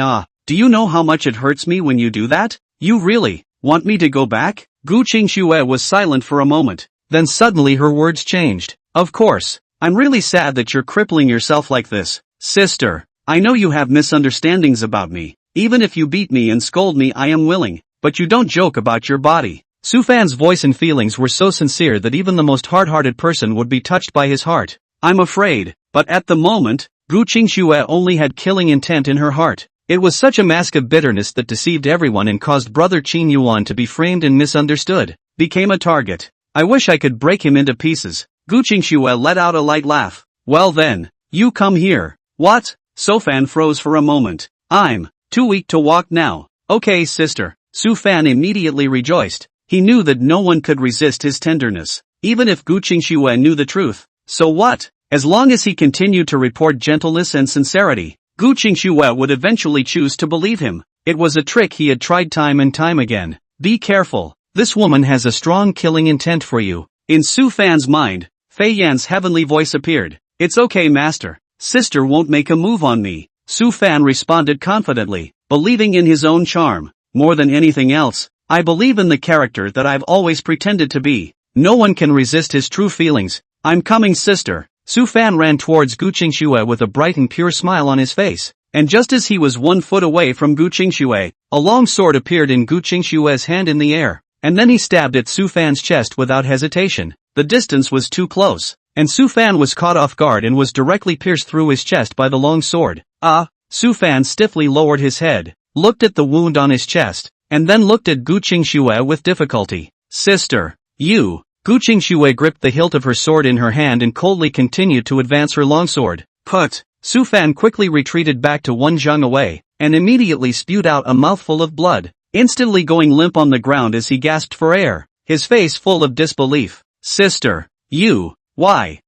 S1: Do you know how much it hurts me when you do that? You really want me to go back? Gu Qingxue was silent for a moment. Then suddenly her words changed. Of course. I'm really sad that you're crippling yourself like this. Sister, I know you have misunderstandings about me. Even if you beat me and scold me, I am willing. But you don't joke about your body. Su Fan's voice and feelings were so sincere that even the most hard-hearted person would be touched by his heart. I'm afraid, but at the moment, Gu Qingxue only had killing intent in her heart. It was such a mask of bitterness that deceived everyone and caused brother Qin Yuan to be framed and misunderstood. Became a target. I wish I could break him into pieces. Gu Qingxue let out a light laugh. Well then, you come here. What? Su Fan froze for a moment. I'm too weak to walk now. Okay sister. Su Fan immediately rejoiced. He knew that no one could resist his tenderness, even if Gu Qingxue knew the truth. So what? As long as he continued to report gentleness and sincerity, Gu Qingxue would eventually choose to believe him. It was a trick he had tried time and time again. Be careful. This woman has a strong killing intent for you. In Su Fan's mind, Fei Yan's heavenly voice appeared. It's okay master. Sister won't make a move on me. Su Fan responded confidently, believing in his own charm. More than anything else, I believe in the character that I've always pretended to be. No one can resist his true feelings. I'm coming sister. Su Fan ran towards Gu Qingxue with a bright and pure smile on his face, and just as he was 1 foot away from Gu Qingxue, a long sword appeared in Gu Qingxue's hand in the air, and then he stabbed at Su Fan's chest without hesitation. The distance was too close, and Su Fan was caught off guard and was directly pierced through his chest by the long sword. Su Fan stiffly lowered his head, looked at the wound on his chest, and then looked at Gu Qingxue with difficulty. Sister, you. Gu Qingxue gripped the hilt of her sword in her hand and coldly continued to advance her longsword. Put! Su Fan quickly retreated back to 1 zhang away, and immediately spewed out a mouthful of blood, instantly going limp on the ground as he gasped for air, his face full of disbelief. Sister, you, why,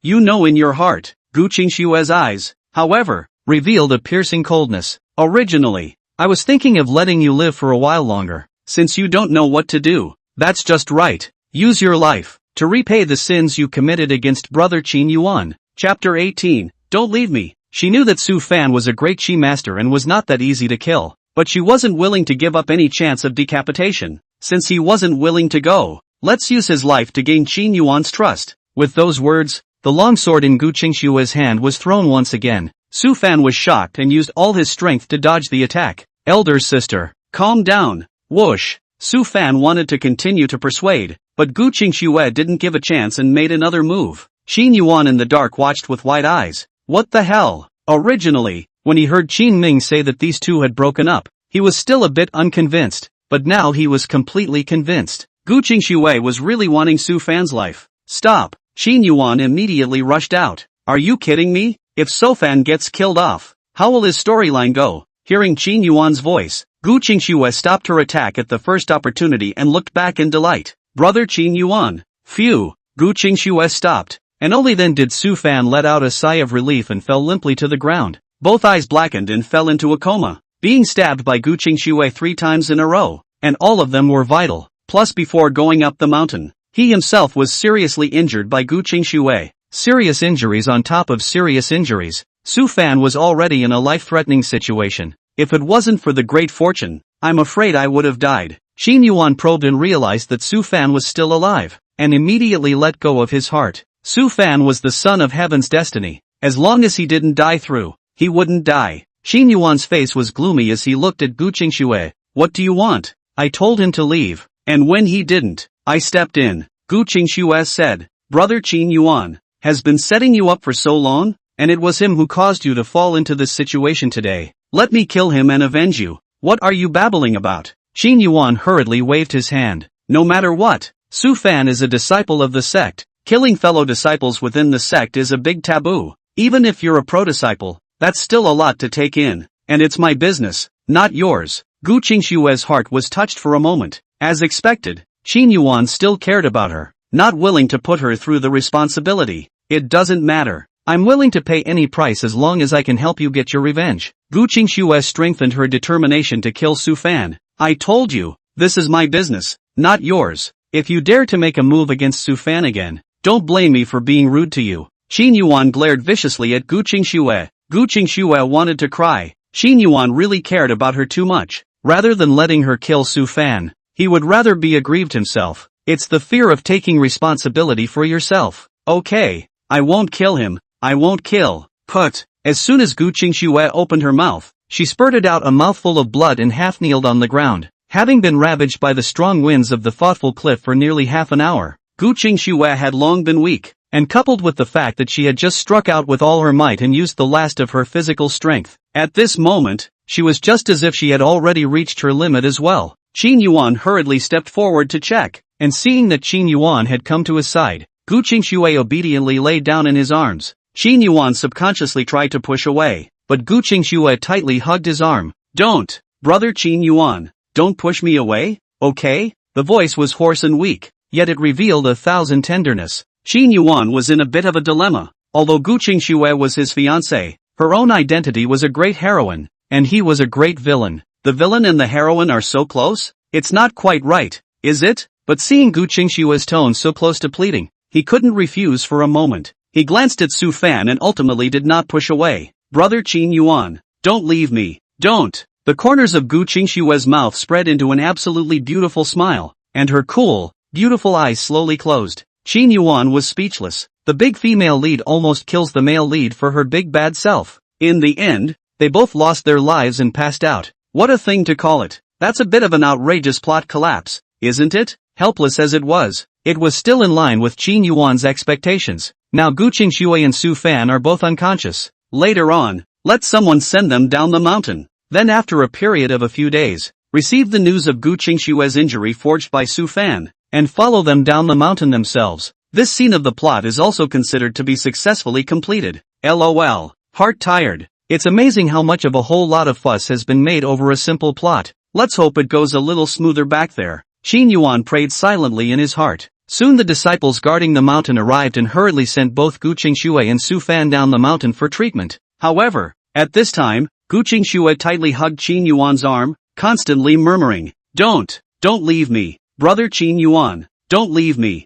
S1: You know in your heart. Gu Qingshue's eyes, however, revealed a piercing coldness. Originally, I was thinking of letting you live for a while longer. Since you don't know what to do, that's just right. Use your life to repay the sins you committed against Brother Qin Yuan. Chapter 18. Don't leave me. She knew that Su Fan was a great chi master and was not that easy to kill, but she wasn't willing to give up any chance of decapitation. Since he wasn't willing to go, let's use his life to gain Qin Yuan's trust. With those words, the long sword in Gu Qingshue's hand was thrown once again. Su Fan was shocked and used all his strength to dodge the attack. Elder sister, calm down. Whoosh. Su Fan wanted to continue to persuade, but Gu Qingshue didn't give a chance and made another move. Qin Yuan in the dark watched with wide eyes. What the hell? Originally, when he heard Qin Ming say that these two had broken up, he was still a bit unconvinced, but now he was completely convinced. Gu Qingshue was really wanting Su Fan's life. Stop! Qin Yuan immediately rushed out. Are you kidding me? If Su Fan gets killed off, how will his storyline go? Hearing Qin Yuan's voice, Gu Qingshue stopped her attack at the first opportunity and looked back in delight. Brother Qin Yuan. Phew! Gu Qingshue stopped, and only then did Su Fan let out a sigh of relief and fell limply to the ground. Both eyes blackened and fell into a coma, being stabbed by Gu Qingshue 3 times in a row, and all of them were vital. Plus before going up the mountain, he himself was seriously injured by Gu Qingshue. Serious injuries on top of serious injuries. Su Fan was already in a life-threatening situation. If it wasn't for the great fortune, I'm afraid I would have died. Qin Yuan probed and realized that Su Fan was still alive, and immediately let go of his heart. Su Fan was the son of heaven's destiny. As long as he didn't die through, he wouldn't die. Qin Yuan's face was gloomy as he looked at Gu Qingshue. What do you want? I told him to leave, and when he didn't, I stepped in. Gu Qingshue said, Brother Qin Yuan has been setting you up for so long, and it was him who caused you to fall into this situation today. Let me kill him and avenge you. What are you babbling about? Qin Yuan hurriedly waved his hand. No matter what, Su Fan is a disciple of the sect. Killing fellow disciples within the sect is a big taboo. Even if you're a pro-disciple, that's still a lot to take in. And it's my business, not yours. Gu Qingshue's heart was touched for a moment. As expected, Qin Yuan still cared about her, not willing to put her through the responsibility. It doesn't matter. I'm willing to pay any price as long as I can help you get your revenge. Gu Qingshuo strengthened her determination to kill Su Fan. I told you, this is my business, not yours. If you dare to make a move against Su Fan again, don't blame me for being rude to you. Qin Yuan glared viciously at Gu Qingshuo. Gu Qingshuo wanted to cry. Qin Yuan really cared about her too much. Rather than letting her kill Su Fan, he would rather be aggrieved himself. It's the fear of taking responsibility for yourself. Okay, I won't kill him. I won't kill. Put. As soon as Gu Qingshuo opened her mouth, she spurted out a mouthful of blood and half-kneeled on the ground. Having been ravaged by the strong winds of the thoughtful cliff for nearly half an hour, Gu Qingshuo had long been weak, and coupled with the fact that she had just struck out with all her might and used the last of her physical strength, at this moment, she was just as if she had already reached her limit as well. Qin Yuan hurriedly stepped forward to check, and seeing that Qin Yuan had come to his side, Gu Qingshuo obediently lay down in his arms. Qin Yuan subconsciously tried to push away, but Gu Qingshuo tightly hugged his arm. Don't, Brother Qin Yuan, don't push me away, okay? The voice was hoarse and weak, yet it revealed 1,000 tenderness. Qin Yuan was in a bit of a dilemma. Although Gu Qingshuo was his fiancée, her own identity was a great heroine, and he was a great villain. The villain and the heroine are so close? It's not quite right, is it? But seeing Gu Qingshuo's tone so close to pleading, he couldn't refuse for a moment. He glanced at Su Fan and ultimately did not push away. Brother Qin Yuan, don't leave me, don't. The corners of Gu Qingshue's mouth spread into an absolutely beautiful smile, and her cool, beautiful eyes slowly closed. Qin Yuan was speechless. The big female lead almost kills the male lead for her big bad self. In the end, they both lost their lives and passed out. What a thing to call it. That's a bit of an outrageous plot collapse, isn't it? Helpless as it was still in line with Qin Yuan's expectations. Now Gu Qingshuo and Su Fan are both unconscious. Later on, let someone send them down the mountain. Then after a period of a few days, receive the news of Gu Qingshuo's injury forged by Su Fan, and follow them down the mountain themselves. This scene of the plot is also considered to be successfully completed. LOL. Heart tired. It's amazing how much of a whole lot of fuss has been made over a simple plot. Let's hope it goes a little smoother back there. Qin Yuan prayed silently in his heart. Soon the disciples guarding the mountain arrived and hurriedly sent both Gu Qingxue and Su Fan down the mountain for treatment. However, at this time, Gu Qingxue tightly hugged Qin Yuan's arm, constantly murmuring, Don't leave me, brother Qin Yuan, don't leave me.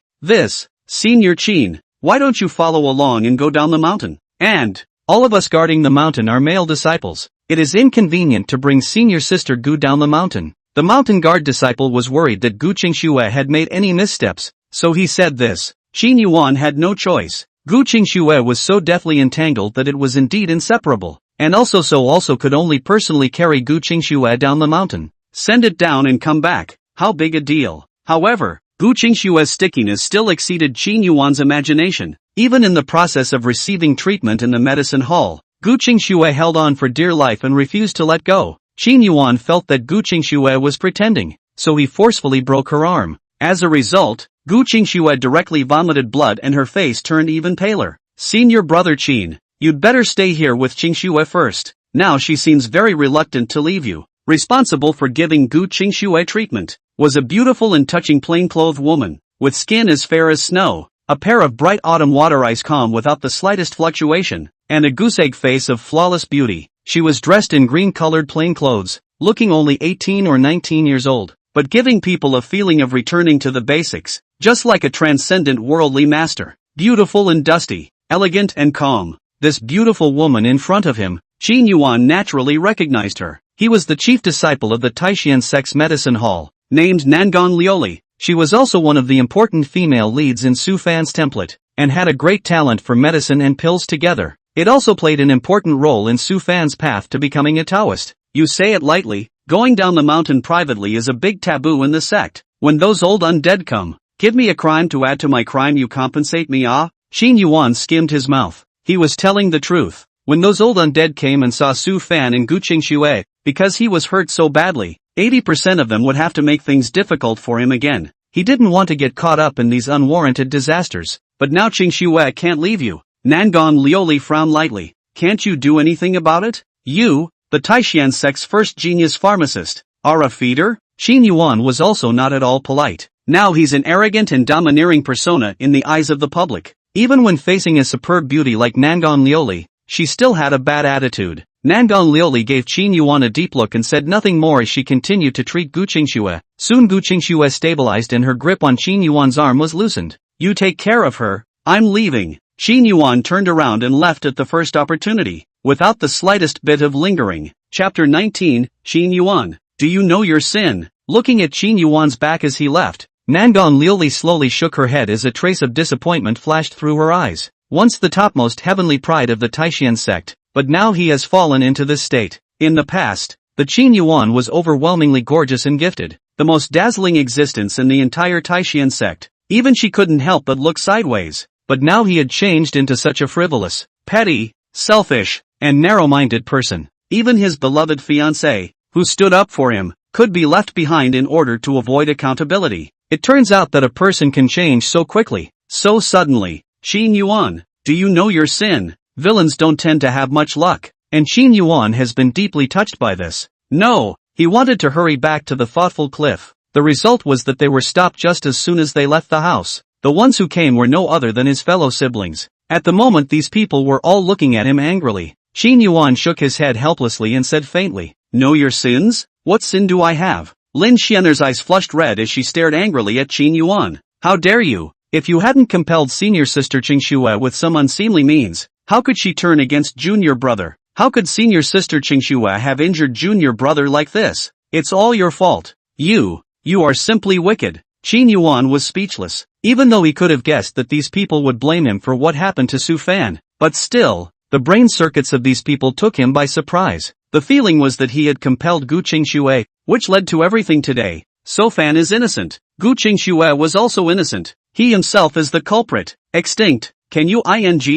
S1: Senior Qin, why don't you follow along and go down the mountain? And, all of us guarding the mountain are male disciples. It is inconvenient to bring senior sister Gu down the mountain. The mountain guard disciple was worried that Gu Qingxue had made any missteps, so he said this. Qin Yuan had no choice. Gu Qingxue was so deftly entangled that it was indeed inseparable, and also could only personally carry Gu Qingxue down the mountain. Send it down and come back, how big a deal. However, Gu Qingxue's stickiness still exceeded Qin Yuan's imagination. Even in the process of receiving treatment in the medicine hall, Gu Qingxue held on for dear life and refused to let go. Qin Yuan felt that Gu Qingxue was pretending, so he forcefully broke her arm. As a result, Gu Qingxue directly vomited blood and her face turned even paler. Senior brother Qin, you'd better stay here with Qingxue first. Now she seems very reluctant to leave you. Responsible for giving Gu Qingxue treatment was a beautiful and touching plain-clothed woman, with skin as fair as snow, a pair of bright autumn water eyes calm without the slightest fluctuation, and a goose-egg face of flawless beauty. She was dressed in green-colored plain clothes, looking only 18 or 19 years old, but giving people a feeling of returning to the basics, just like a transcendent worldly master. Beautiful and dusty, elegant and calm, this beautiful woman in front of him, Qin Yuan naturally recognized her. He was the chief disciple of the Taishan Sex Medicine Hall, named Nangon Lioli. She was also one of the important female leads in Su Fan's template, and had a great talent for medicine and pills together. It also played an important role in Su Fan's path to becoming a Taoist. You say it lightly, going down the mountain privately is a big taboo in the sect. When those old undead come, give me a crime to add to my crime, you compensate me, ah? Qin Yuan skimmed his mouth. He was telling the truth. When those old undead came and saw Su Fan and Gu Qingxue, because he was hurt so badly, 80% of them would have to make things difficult for him again. He didn't want to get caught up in these unwarranted disasters. But now Qingxue can't leave you. Nangon Lioli frowned lightly. Can't you do anything about it? You, the Taishan sect's first genius pharmacist, are a feeder? Qin Yuan was also not at all polite. Now he's an arrogant and domineering persona in the eyes of the public. Even when facing a superb beauty like Nangon Lioli, she still had a bad attitude. Nangon Lioli gave Qin Yuan a deep look and said nothing more as she continued to treat Gu Qingxue. Soon Gu Qingxue stabilized and her grip on Qin Yuan's arm was loosened. You take care of her, I'm leaving. Qin Yuan turned around and left at the first opportunity, without the slightest bit of lingering. Chapter 19, Qin Yuan, do you know your sin? Looking at Qin Yuan's back as he left, Nangon Lioli slowly shook her head as a trace of disappointment flashed through her eyes. Once the topmost heavenly pride of the Taishan sect, but now he has fallen into this state. In the past, the Qin Yuan was overwhelmingly gorgeous and gifted, the most dazzling existence in the entire Taishan sect. Even she couldn't help but look sideways. But now he had changed into such a frivolous, petty, selfish, and narrow-minded person. Even his beloved fiancée, who stood up for him, could be left behind in order to avoid accountability. It turns out that a person can change so quickly, so suddenly. Qin Yuan, do you know your sin? Villains don't tend to have much luck, and Qin Yuan has been deeply touched by this. No, he wanted to hurry back to the thoughtful cliff. The result was that they were stopped just as soon as they left the house. The ones who came were no other than his fellow siblings. At the moment these people were all looking at him angrily. Qin Yuan shook his head helplessly and said faintly, Know your sins? What sin do I have? Lin Xianer's eyes flushed red as she stared angrily at Qin Yuan. How dare you? If you hadn't compelled senior sister Qingxue with some unseemly means, how could she turn against junior brother? How could senior sister Qingxue have injured junior brother like this? It's all your fault. You are simply wicked. Qin Yuan was speechless, even though he could have guessed that these people would blame him for what happened to Su Fan. But still, the brain circuits of these people took him by surprise. The feeling was that he had compelled Gu Qingxue, which led to everything today. Su Fan is innocent. Gu Qingxue was also innocent. He himself is the culprit. Extinct. Can you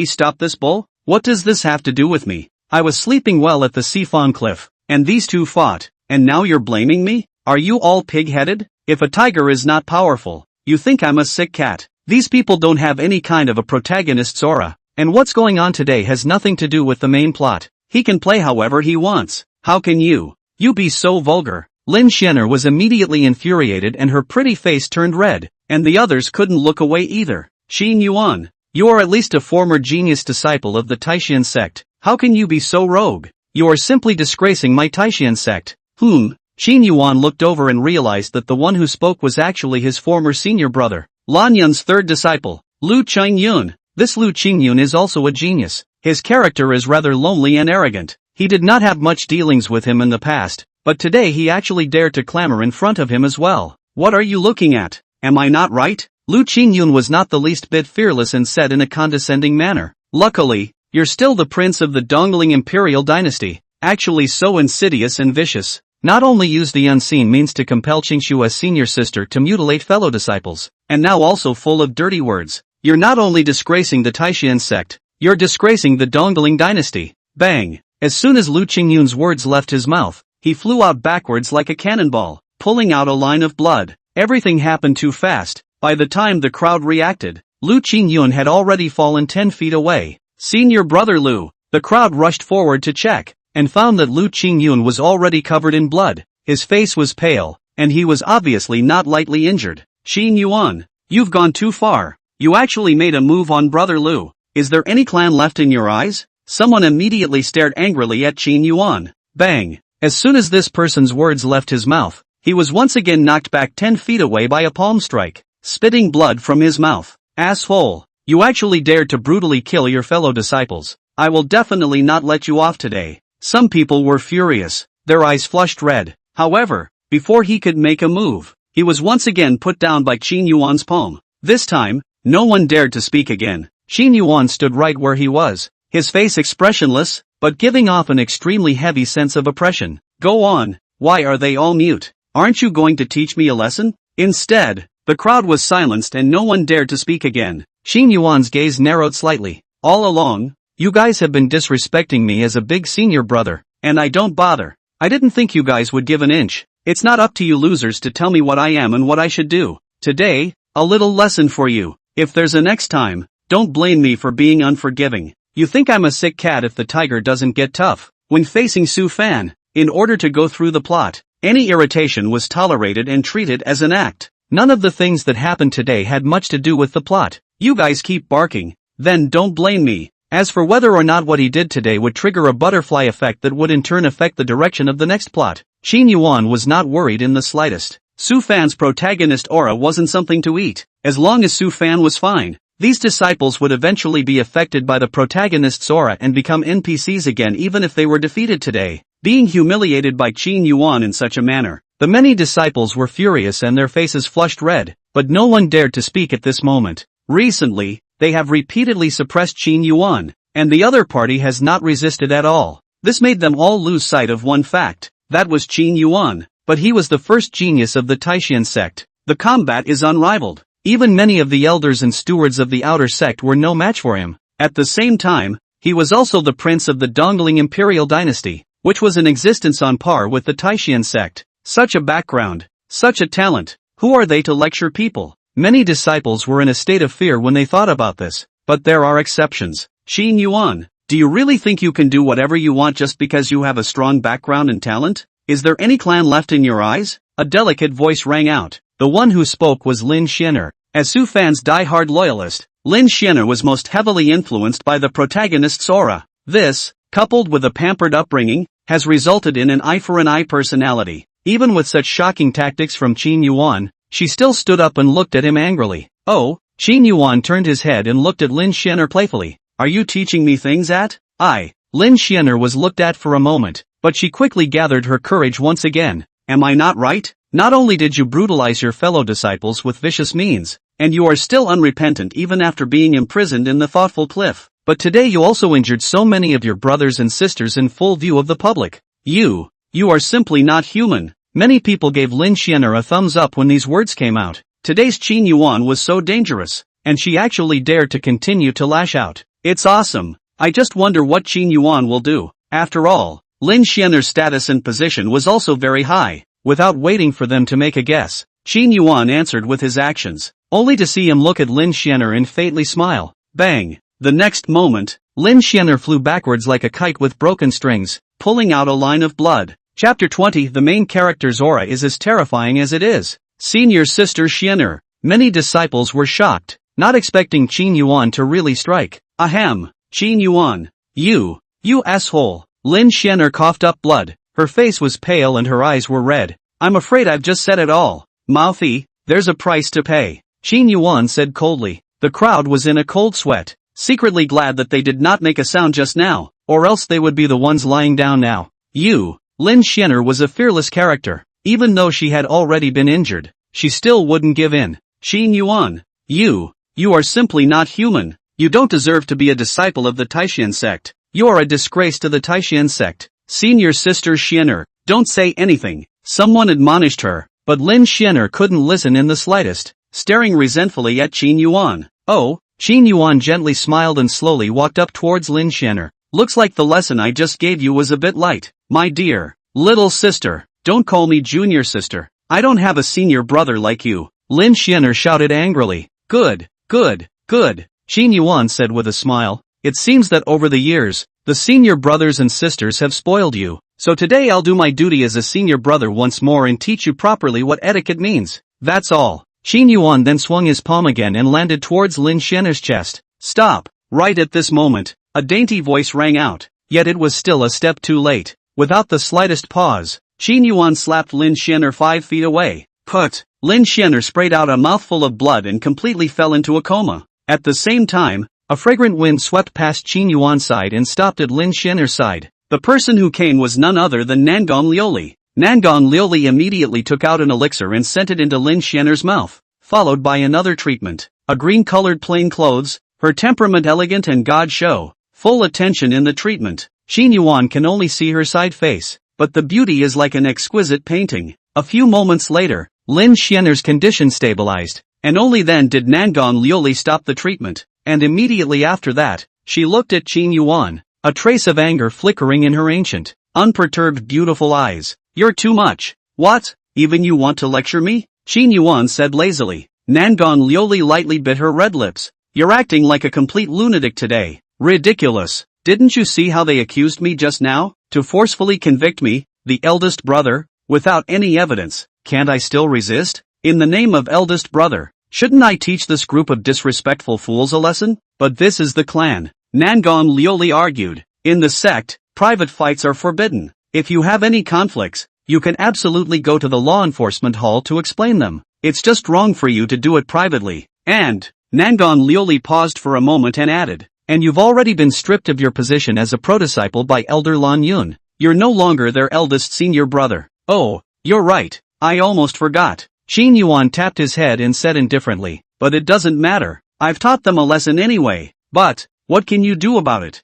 S1: stop this bull? What does this have to do with me? I was sleeping well at the Sifan cliff, and these two fought, and now you're blaming me? Are you all pig-headed? If a tiger is not powerful, you think I'm a sick cat. These people don't have any kind of a protagonist's aura, and what's going on today has nothing to do with the main plot. He can play however he wants. How can you be so vulgar? Lin Xianer was immediately infuriated and her pretty face turned red, and the others couldn't look away either. Qin Yuan, you are at least a former genius disciple of the Taishan sect. How can you be so rogue? You are simply disgracing my Taishan sect. Qin Yuan looked over and realized that the one who spoke was actually his former senior brother, Lan Yun's third disciple, Lu Qingyun. This Lu Qingyun is also a genius. His character is rather lonely and arrogant. He did not have much dealings with him in the past, but today he actually dared to clamor in front of him as well. What are you looking at? Am I not right? Lu Qingyun was not the least bit fearless and said in a condescending manner. Luckily, you're still the prince of the Dongling imperial dynasty. Actually so insidious and vicious. Not only use the unseen means to compel Qingshua's senior sister to mutilate fellow disciples, and now also full of dirty words. You're not only disgracing the Taishan sect, you're disgracing the Dongling dynasty. Bang! As soon as Lu Qingyun's words left his mouth, he flew out backwards like a cannonball, pulling out a line of blood. Everything happened too fast. By the time the crowd reacted, Lu Qingyun had already fallen 10 feet away. Senior brother Lu. The crowd rushed forward to check, and found that Lu Qingyun was already covered in blood. His face was pale, and he was obviously not lightly injured. Qin Yuan, you've gone too far. You actually made a move on brother Lu. Is there any clan left in your eyes? Someone immediately stared angrily at Qin Yuan. Bang! As soon as this person's words left his mouth, he was once again knocked back 10 feet away by a palm strike, spitting blood from his mouth. Asshole! You actually dared to brutally kill your fellow disciples. I will definitely not let you off today. Some people were furious, their eyes flushed red. However, before he could make a move, he was once again put down by Qin Yuan's palm. This time, no one dared to speak again. Qin Yuan stood right where he was, his face expressionless, but giving off an extremely heavy sense of oppression. Go on, why are they all mute? Aren't you going to teach me a lesson? Instead, the crowd was silenced and no one dared to speak again. Qin Yuan's gaze narrowed slightly. All along, you guys have been disrespecting me as a big senior brother, and I don't bother. I didn't think you guys would give an inch. It's not up to you losers to tell me what I am and what I should do. Today, a little lesson for you. If there's a next time, don't blame me for being unforgiving. You think I'm a sick cat if the tiger doesn't get tough. When facing Su Fan, in order to go through the plot, any irritation was tolerated and treated as an act. None of the things that happened today had much to do with the plot. You guys keep barking, then don't blame me. As for whether or not what he did today would trigger a butterfly effect that would in turn affect the direction of the next plot, Qin Yuan was not worried in the slightest. Su Fan's protagonist aura wasn't something to eat. As long as Su Fan was fine, these disciples would eventually be affected by the protagonist's aura and become NPCs again even if they were defeated today. Being humiliated by Qin Yuan in such a manner, the many disciples were furious and their faces flushed red, but no one dared to speak at this moment. Recently, they have repeatedly suppressed Qin Yuan, and the other party has not resisted at all. This made them all lose sight of one fact, that was Qin Yuan, but he was the first genius of the Taishan sect. The combat is unrivaled. Even many of the elders and stewards of the outer sect were no match for him. At the same time, he was also the prince of the Dongling imperial dynasty, which was in existence on par with the Taishan sect. Such a background, such a talent, who are they to lecture people? Many disciples were in a state of fear when they thought about this, but there are exceptions. Qin Yuan, do you really think you can do whatever you want just because you have a strong background and talent? Is there any clan left in your eyes? A delicate voice rang out. The one who spoke was Lin Xianer. As Su Fan's die-hard loyalist, Lin Xianer was most heavily influenced by the protagonist's aura. This, coupled with a pampered upbringing, has resulted in an eye-for-an-eye personality. Even with such shocking tactics from Qin Yuan, she still stood up and looked at him angrily. Oh, Qin Yuan turned his head and looked at Lin Xianer playfully. Are you teaching me things at? Lin Xianer was looked at for a moment, but she quickly gathered her courage once again. Am I not right? Not only did you brutalize your fellow disciples with vicious means, and you are still unrepentant even after being imprisoned in the thoughtful cliff, but today you also injured so many of your brothers and sisters in full view of the public. You are simply not human. Many people gave Lin Xianer a thumbs up when these words came out. Today's Qin Yuan was so dangerous, and she actually dared to continue to lash out. It's awesome. I just wonder what Qin Yuan will do. After all, Lin Xianer's status and position was also very high. Without waiting for them to make a guess, Qin Yuan answered with his actions, only to see him look at Lin Xianer and faintly smile. Bang! The next moment, Lin Xianer flew backwards like a kite with broken strings, pulling out a line of blood. Chapter 20. The main character's aura is as terrifying as it is. Senior sister Xianer, Many disciples were shocked, not expecting Qin Yuan to really strike. Ahem, Qin Yuan. You asshole. Lin Xianer coughed up blood. Her face was pale and her eyes were red. I'm afraid I've just said it all. Mouthy, there's a price to pay. Qin Yuan said coldly. The crowd was in a cold sweat, secretly glad that they did not make a sound just now, or else they would be the ones lying down now. Lin Xianer was a fearless character. Even though she had already been injured, she still wouldn't give in. Qin Yuan, you are simply not human. You don't deserve to be a disciple of the Taishan sect. You are a disgrace to the Taishan sect. Senior Sister Xianer, don't say anything. Someone admonished her, but Lin Xianer couldn't listen in the slightest, staring resentfully at Qin Yuan. Oh, Qin Yuan gently smiled and slowly walked up towards Lin Xianer. Looks like the lesson I just gave you was a bit light. My dear, little sister, don't call me junior sister. I don't have a senior brother like you. Lin Xianer shouted angrily. Good. Qin Yuan said with a smile. It seems that over the years, the senior brothers and sisters have spoiled you. So today I'll do my duty as a senior brother once more and teach you properly what etiquette means. That's all. Qin Yuan then swung his palm again and landed towards Lin Xianer's chest. Stop. Right at this moment, a dainty voice rang out. Yet it was still a step too late. Without the slightest pause, Qin Yuan slapped Lin Xianer 5 feet away. Put. Lin Xianer sprayed out a mouthful of blood and completely fell into a coma. At the same time, a fragrant wind swept past Qin Yuan's side and stopped at Lin Xianer's side. The person who came was none other than Nangong Liuli. Nangong Liuli immediately took out an elixir and sent it into Lin Xianer's mouth, followed by another treatment. A green-colored plain clothes, her temperament elegant and God show, full attention in the treatment. Qin Yuan can only see her side face, but the beauty is like an exquisite painting. A few moments later, Lin Xianer's condition stabilized, and only then did Nangong Liuli stop the treatment, and immediately after that, she looked at Qin Yuan, a trace of anger flickering in her ancient, unperturbed beautiful eyes. You're too much. What? Even you want to lecture me? Qin Yuan said lazily. Nangong Liuli lightly bit her red lips. You're acting like a complete lunatic today. Ridiculous. Didn't you see how they accused me just now? To forcefully convict me, the eldest brother, without any evidence. Can't I still resist? In the name of eldest brother, shouldn't I teach this group of disrespectful fools a lesson? But this is the clan. Nangong Liuli argued. In the sect, private fights are forbidden. If you have any conflicts, you can absolutely go to the law enforcement hall to explain them. It's just wrong for you to do it privately. And, Nangong Liuli paused for a moment and added, and you've already been stripped of your position as a prodisciple by Elder Lan Yun. You're no longer their eldest senior brother. Oh, you're right. I almost forgot. Qin Yuan tapped his head and said indifferently, but it doesn't matter. I've taught them a lesson anyway. But, what can you do about it?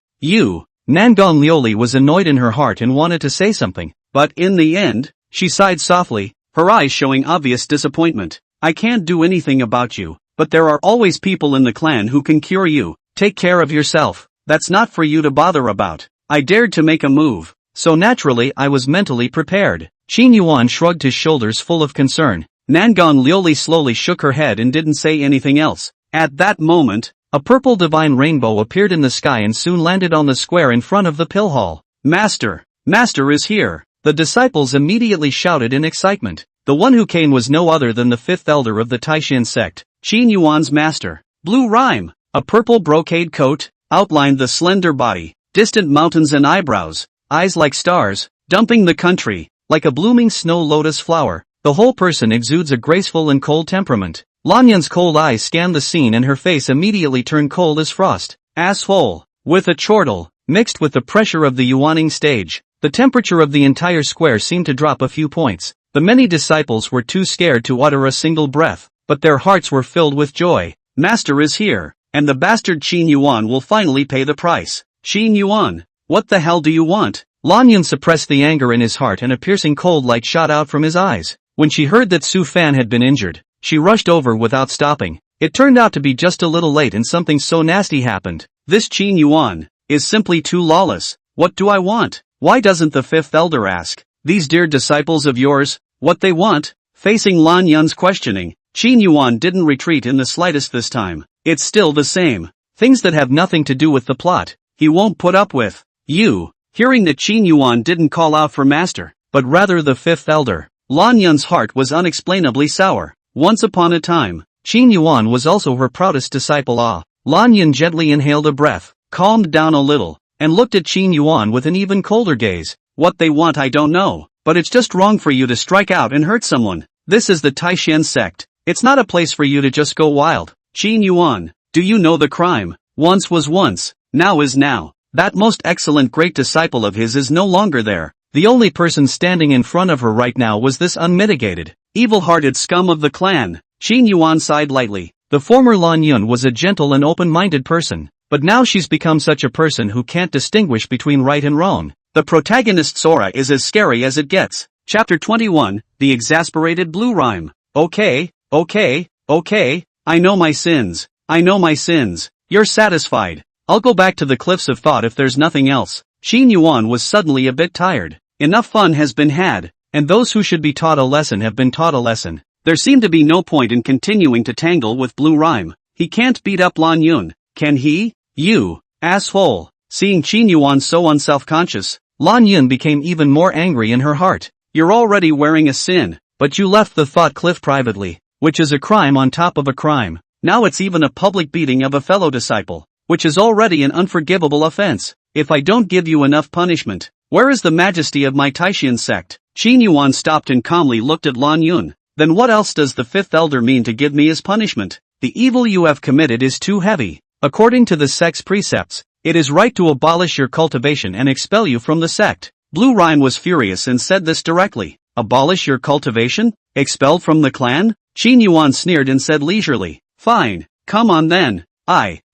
S1: Nangong Liuli was annoyed in her heart and wanted to say something, but in the end, she sighed softly, her eyes showing obvious disappointment. I can't do anything about you, but there are always people in the clan who can cure you. Take care of yourself. That's not for you to bother about. I dared to make a move, so naturally I was mentally prepared. Qin Yuan shrugged his shoulders full of concern. Nangong Liuli slowly shook her head and didn't say anything else. At that moment, a purple divine rainbow appeared in the sky and soon landed on the square in front of the pill hall. Master is here. The disciples immediately shouted in excitement. The one who came was no other than the fifth elder of the Taishan sect, Qin Yuan's master. Blue Rime, a purple brocade coat, outlined the slender body, distant mountains and eyebrows, eyes like stars, dumping the country, like a blooming snow lotus flower. The whole person exudes a graceful and cold temperament. Lanyan's cold eyes scanned the scene and her face immediately turned cold as frost. Asshole. With a chortle, mixed with the pressure of the yuaning stage, the temperature of the entire square seemed to drop a few points. The many disciples were too scared to utter a single breath, but their hearts were filled with joy. Master is here, and the bastard Qin Yuan will finally pay the price. Qin Yuan, what the hell do you want? Lanyan suppressed the anger in his heart and a piercing cold light shot out from his eyes. When she heard that Su Fan had been injured, she rushed over without stopping. It turned out to be just a little late and something so nasty happened. This Qin Yuan is simply too lawless. What do I want? Why doesn't the fifth elder ask these dear disciples of yours what they want? Facing Lan Yun's questioning, Qin Yuan didn't retreat in the slightest this time. It's still the same. Things that have nothing to do with the plot, he won't put up with. Hearing that Qin Yuan didn't call out for master, but rather the fifth elder, Lan Yun's heart was unexplainably sour. Once upon a time, Qin Yuan was also her proudest disciple. Lan Yun gently inhaled a breath, calmed down a little, and looked at Qin Yuan with an even colder gaze. What they want I don't know, but it's just wrong for you to strike out and hurt someone. This is the Taishan sect. It's not a place for you to just go wild. Qin Yuan, do you know the crime? Once was once, now is now. That most excellent great disciple of his is no longer there. The only person standing in front of her right now was this unmitigated, evil-hearted scum of the clan. Qin Yuan sighed lightly. The former Lan Yun was a gentle and open-minded person, but now she's become such a person who can't distinguish between right and wrong. The protagonist's aura is as scary as it gets. Chapter 21, The Exasperated Blue Rhyme. Okay, I know my sins. I know my sins. You're satisfied. I'll go back to the cliffs of thought if there's nothing else. Qin Yuan was suddenly a bit tired. Enough fun has been had, and those who should be taught a lesson have been taught a lesson. There seemed to be no point in continuing to tangle with Blue Rhyme. He can't beat up Lan Yun, can he? You, asshole. Seeing Qin Yuan so unself-conscious, Lan Yun became even more angry in her heart. You're already wearing a sin, but you left the thought cliff privately, which is a crime on top of a crime. Now it's even a public beating of a fellow disciple, which is already an unforgivable offense. If I don't give you enough punishment, where is the majesty of my Taishan sect? Qin Yuan stopped and calmly looked at Lan Yun. Then what else does the fifth elder mean to give me as punishment? The evil you have committed is too heavy. According to the sect's precepts, it is right to abolish your cultivation and expel you from the sect. Blue Rhyme was furious and said this directly. Abolish your cultivation? Expelled from the clan? Qin Yuan sneered and said leisurely. Fine, come on then.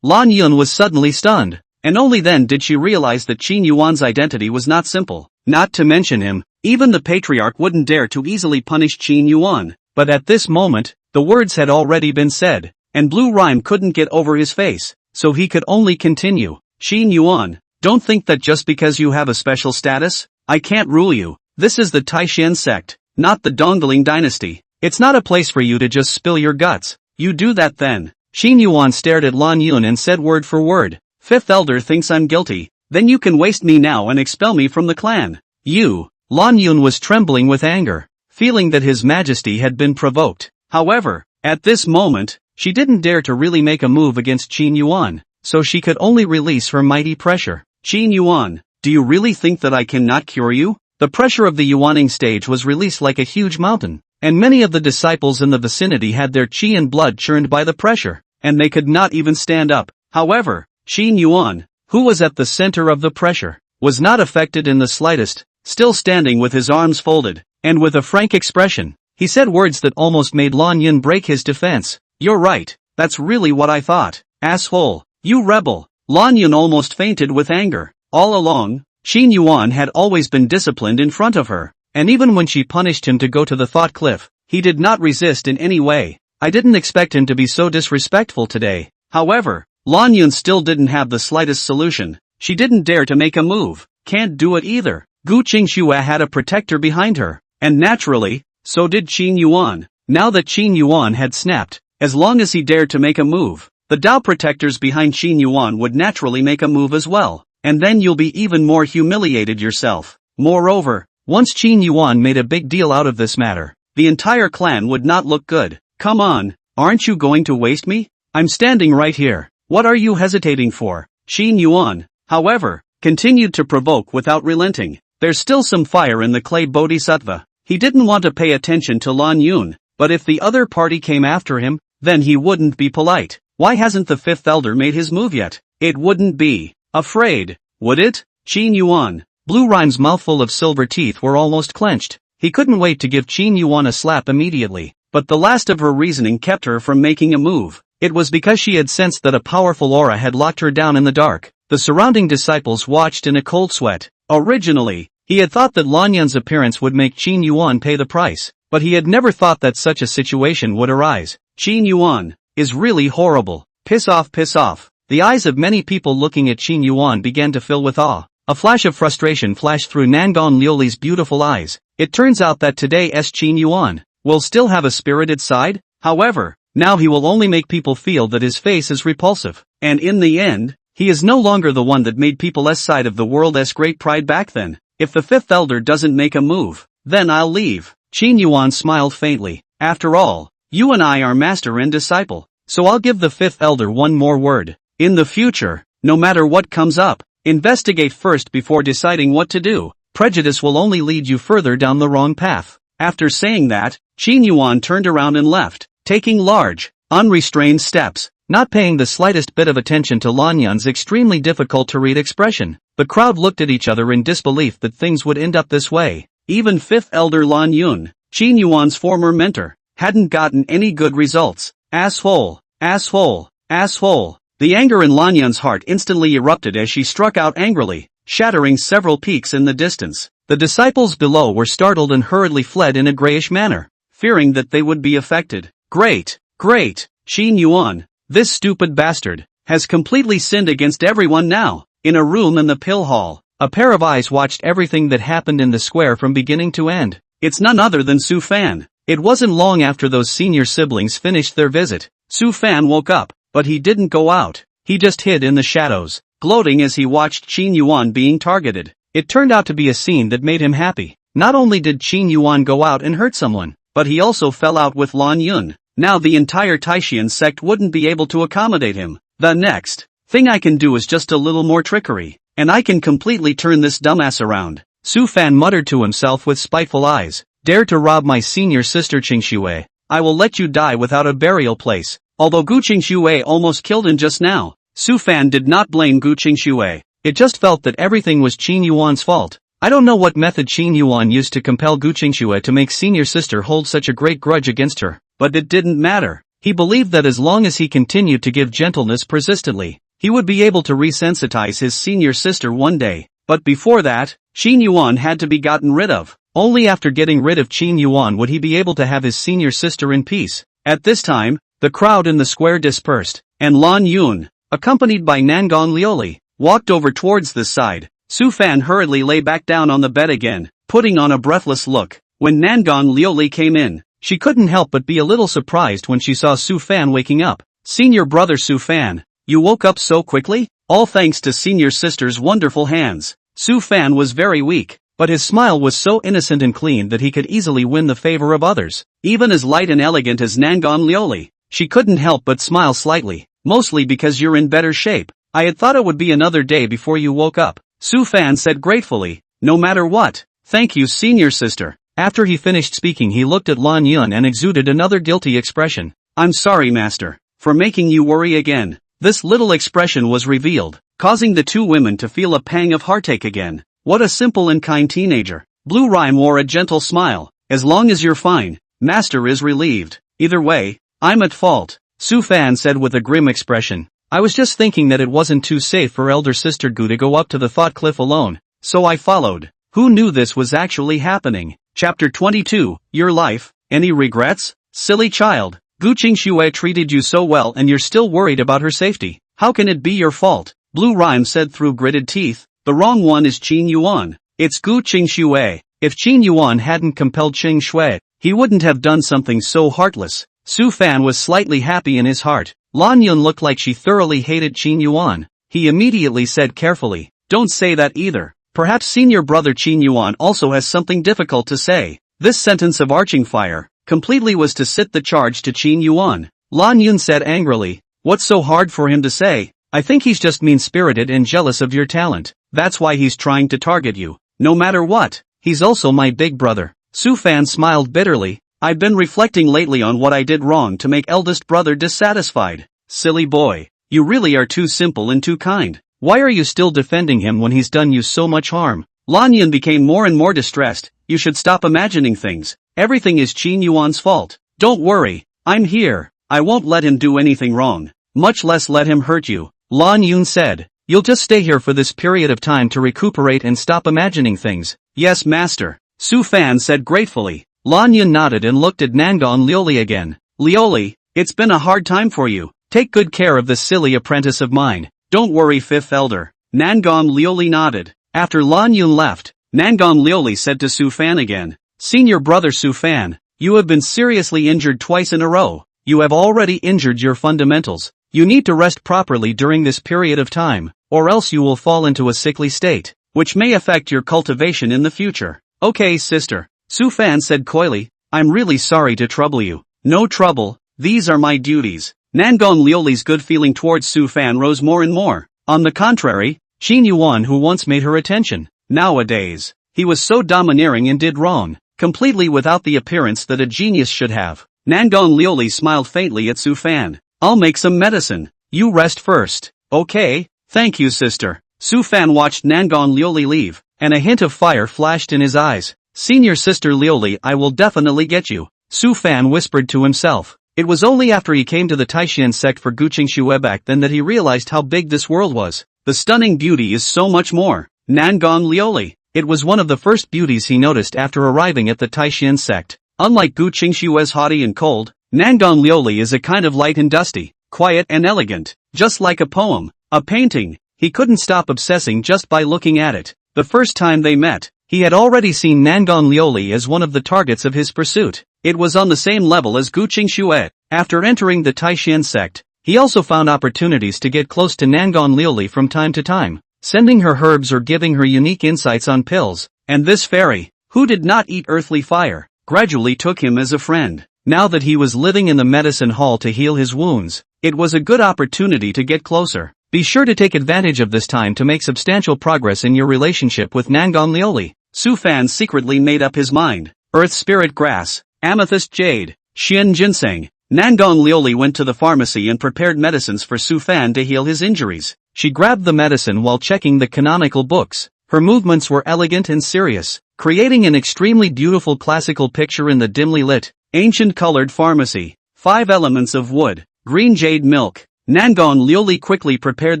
S1: Lan Yun was suddenly stunned, and only then did she realize that Qin Yuan's identity was not simple. Not to mention him, even the patriarch wouldn't dare to easily punish Qin Yuan. But at this moment, the words had already been said, and Blue Rhyme couldn't get over his face, so he could only continue. Qin Yuan, don't think that just because you have a special status, I can't rule you. This is the Taishan sect, not the Dongling dynasty. It's not a place for you to just spill your guts. You do that then. Qin Yuan stared at Lan Yun and said word for word. Fifth elder thinks I'm guilty, then you can waste me now and expel me from the clan. You. Lan Yun was trembling with anger, feeling that his majesty had been provoked. However, at this moment, she didn't dare to really make a move against Qin Yuan, so she could only release her mighty pressure. Qin Yuan, do you really think that I cannot cure you? The pressure of the Yuaning stage was released like a huge mountain, and many of the disciples in the vicinity had their qi and blood churned by the pressure, and they could not even stand up. However, Qin Yuan, who was at the center of the pressure, was not affected in the slightest, still standing with his arms folded, and with a frank expression. He said words that almost made Lan Yun break his defense. You're right, that's really what I thought. Asshole, you rebel. Lan Yun almost fainted with anger. All along, Qin Yuan had always been disciplined in front of her, and even when she punished him to go to the thought cliff, he did not resist in any way. I didn't expect him to be so disrespectful today. However, Lan Yun still didn't have the slightest solution. She didn't dare to make a move. Can't do it either. Gu Qingxue had a protector behind her, and naturally, so did Qin Yuan. Now that Qin Yuan had snapped, as long as he dared to make a move, the Dao protectors behind Qin Yuan would naturally make a move as well, and then you'll be even more humiliated yourself. Moreover, once Qin Yuan made a big deal out of this matter, the entire clan would not look good. Come on, aren't you going to waste me? I'm standing right here. What are you hesitating for? Qin Yuan, however, continued to provoke without relenting. There's still some fire in the clay bodhisattva. He didn't want to pay attention to Lan Yun, but if the other party came after him, then he wouldn't be polite. Why hasn't the fifth elder made his move yet? It wouldn't be afraid, would it? Qin Yuan. Blue Rhyme's mouthful of silver teeth were almost clenched. He couldn't wait to give Qin Yuan a slap immediately, but the last of her reasoning kept her from making a move. It was because she had sensed that a powerful aura had locked her down in the dark. The surrounding disciples watched in a cold sweat. Originally, he had thought that Lan Yun's appearance would make Qin Yuan pay the price, but he had never thought that such a situation would arise. Qin Yuan is really horrible. Piss off, piss off. The eyes of many people looking at Qin Yuan began to fill with awe. A flash of frustration flashed through Nangon Liuli's beautiful eyes. It turns out that today's Qin Yuan will still have a spirited side. However, now he will only make people feel that his face is repulsive. And in the end, he is no longer the one that made people's side of the world's great pride back then. If the fifth elder doesn't make a move, then I'll leave. Qin Yuan smiled faintly. After all, You and I are master and disciple, so I'll give the fifth elder one more word. In the future, no matter what comes up, investigate first before deciding what to do. Prejudice will only lead you further down the wrong path. After saying that, Qin Yuan turned around and left, taking large, unrestrained steps, not paying the slightest bit of attention to Lan Yun's extremely difficult-to-read expression. The crowd looked at each other in disbelief that things would end up this way. Even fifth elder Lan Yun, Qin Yuan's former mentor, hadn't gotten any good results. Asshole, asshole, asshole. The anger in Lan Yun's heart instantly erupted as she struck out angrily, shattering several peaks in the distance. The disciples below were startled and hurriedly fled in a grayish manner, fearing that they would be affected. Great, great, Qin Yuan, this stupid bastard, has completely sinned against everyone now. In a room in the pill hall, a pair of eyes watched everything that happened in the square from beginning to end. It's none other than Su Fan. It wasn't long after those senior siblings finished their visit. Su Fan woke up, but he didn't go out. He just hid in the shadows, gloating as he watched Qin Yuan being targeted. It turned out to be a scene that made him happy. Not only did Qin Yuan go out and hurt someone, but he also fell out with Lan Yun. Now the entire Taishian sect wouldn't be able to accommodate him. The next thing I can do is just a little more trickery, and I can completely turn this dumbass around. Su Fan muttered to himself with spiteful eyes. Dare to rob my senior sister Qingxue, I will let you die without a burial place. Although Gu Qingxue almost killed him just now, Su Fan did not blame Gu Qingxue. It just felt that everything was Qin Yuan's fault. I don't know what method Qin Yuan used to compel Gu Qingxue to make senior sister hold such a great grudge against her, but it didn't matter. He believed that as long as he continued to give gentleness persistently, he would be able to resensitize his senior sister one day. But before that, Qin Yuan had to be gotten rid of. Only after getting rid of Qin Yuan would he be able to have his senior sister in peace. At this time, the crowd in the square dispersed, and Lan Yun, accompanied by Nangong Lioli, walked over towards this side. Su Fan hurriedly lay back down on the bed again, putting on a breathless look. When Nangong Lioli came in, she couldn't help but be a little surprised when she saw Su Fan waking up. Senior brother Su Fan, you woke up so quickly? All thanks to senior sister's wonderful hands. Su Fan was very weak, but his smile was so innocent and clean that he could easily win the favor of others. Even as light and elegant as Nangong Lioli, she couldn't help but smile slightly. Mostly because you're in better shape. I had thought it would be another day before you woke up. Su Fan said gratefully. No matter what. Thank you, senior sister. After he finished speaking, he looked at Lan Yun and exuded another guilty expression. I'm sorry, master, for making you worry again. This little expression was revealed, causing the two women to feel a pang of heartache again. What a simple and kind teenager. Blue Rhyme wore a gentle smile. As long as you're fine, master is relieved. Either way, I'm at fault, Su Fan said with a grim expression. I was just thinking that it wasn't too safe for elder sister Gu to go up to the thought cliff alone, so I followed. Who knew this was actually happening? Chapter 22, Your Life, Any Regrets? Silly child, Gu Qingxue treated you so well and you're still worried about her safety. How can it be your fault? Blue Rhyme said through gritted teeth. The wrong one is Qin Yuan. It's Gu Qingxue. If Qin Yuan hadn't compelled Qingxue, he wouldn't have done something so heartless. Su Fan was slightly happy in his heart. Lan Yun looked like she thoroughly hated Qin Yuan. He immediately said carefully, don't say that either. Perhaps senior brother Qin Yuan also has something difficult to say. This sentence of arching fire completely was to sit the charge to Qin Yuan. Lan Yun said angrily, what's so hard for him to say? I think he's just mean-spirited and jealous of your talent. That's why he's trying to target you. No matter what, he's also my big brother. Su Fan smiled bitterly. I've been reflecting lately on what I did wrong to make eldest brother dissatisfied. Silly boy, you really are too simple and too kind. Why are you still defending him when he's done you so much harm? Lan Yun became more and more distressed. You should stop imagining things. Everything is Qin Yuan's fault. Don't worry, I'm here. I won't let him do anything wrong, much less let him hurt you. Lan Yun said, you'll just stay here for this period of time to recuperate and stop imagining things. Yes, master, Su Fan said gratefully. Lan Yun nodded and looked at Nangong Lioli again. Lioli, it's been a hard time for you. Take good care of this silly apprentice of mine. Don't worry, fifth elder. Nangong Lioli nodded. After Lan Yun left, Nangong Lioli said to Su Fan again, senior brother Su Fan, you have been seriously injured twice in a row. You have already injured your fundamentals. You need to rest properly during this period of time, or else you will fall into a sickly state, which may affect your cultivation in the future. Okay, sister, Su Fan said coyly, I'm really sorry to trouble you. No trouble, these are my duties. Nangon Liuli's good feeling towards Su Fan rose more and more. On the contrary, Qin Yuan, who once made her attention, nowadays, he was so domineering and did wrong, completely without the appearance that a genius should have. Nangon Liuli smiled faintly at Su Fan. I'll make some medicine. You rest first. Okay, thank you sister. Su Fan watched Nangon Liuli leave, and a hint of fire flashed in his eyes. Senior sister Liuli, I will definitely get you, Su Fan whispered to himself. It was only after he came to the Taishan sect for Guqing Shue back then that he realized how big this world was. The stunning beauty is so much more. Nangon Liuli. It was one of the first beauties he noticed after arriving at the Taishan sect. Unlike Guqing Shue's haughty and cold, Nangon Liuli is a kind of light and dusty, quiet and elegant, just like a poem, a painting. He couldn't stop obsessing just by looking at it. The first time they met, he had already seen Nangon Liuli as one of the targets of his pursuit. It was on the same level as Guqing Shue. After entering the Taishan sect, he also found opportunities to get close to Nangon Liuli from time to time, sending her herbs or giving her unique insights on pills. And this fairy, who did not eat earthly fire, gradually took him as a friend. Now that he was living in the medicine hall to heal his wounds, it was a good opportunity to get closer. Be sure to take advantage of this time to make substantial progress in your relationship with Nangon Liuli. Su Fan secretly made up his mind. Earth Spirit Grass, Amethyst Jade, Xian Ginseng. Nangon Liuli went to the pharmacy and prepared medicines for Su Fan to heal his injuries. She grabbed the medicine while checking the canonical books. Her movements were elegant and serious, creating an extremely beautiful classical picture in the dimly lit, ancient colored pharmacy. 5 elements of wood, green jade milk. Nangon Liuli quickly prepared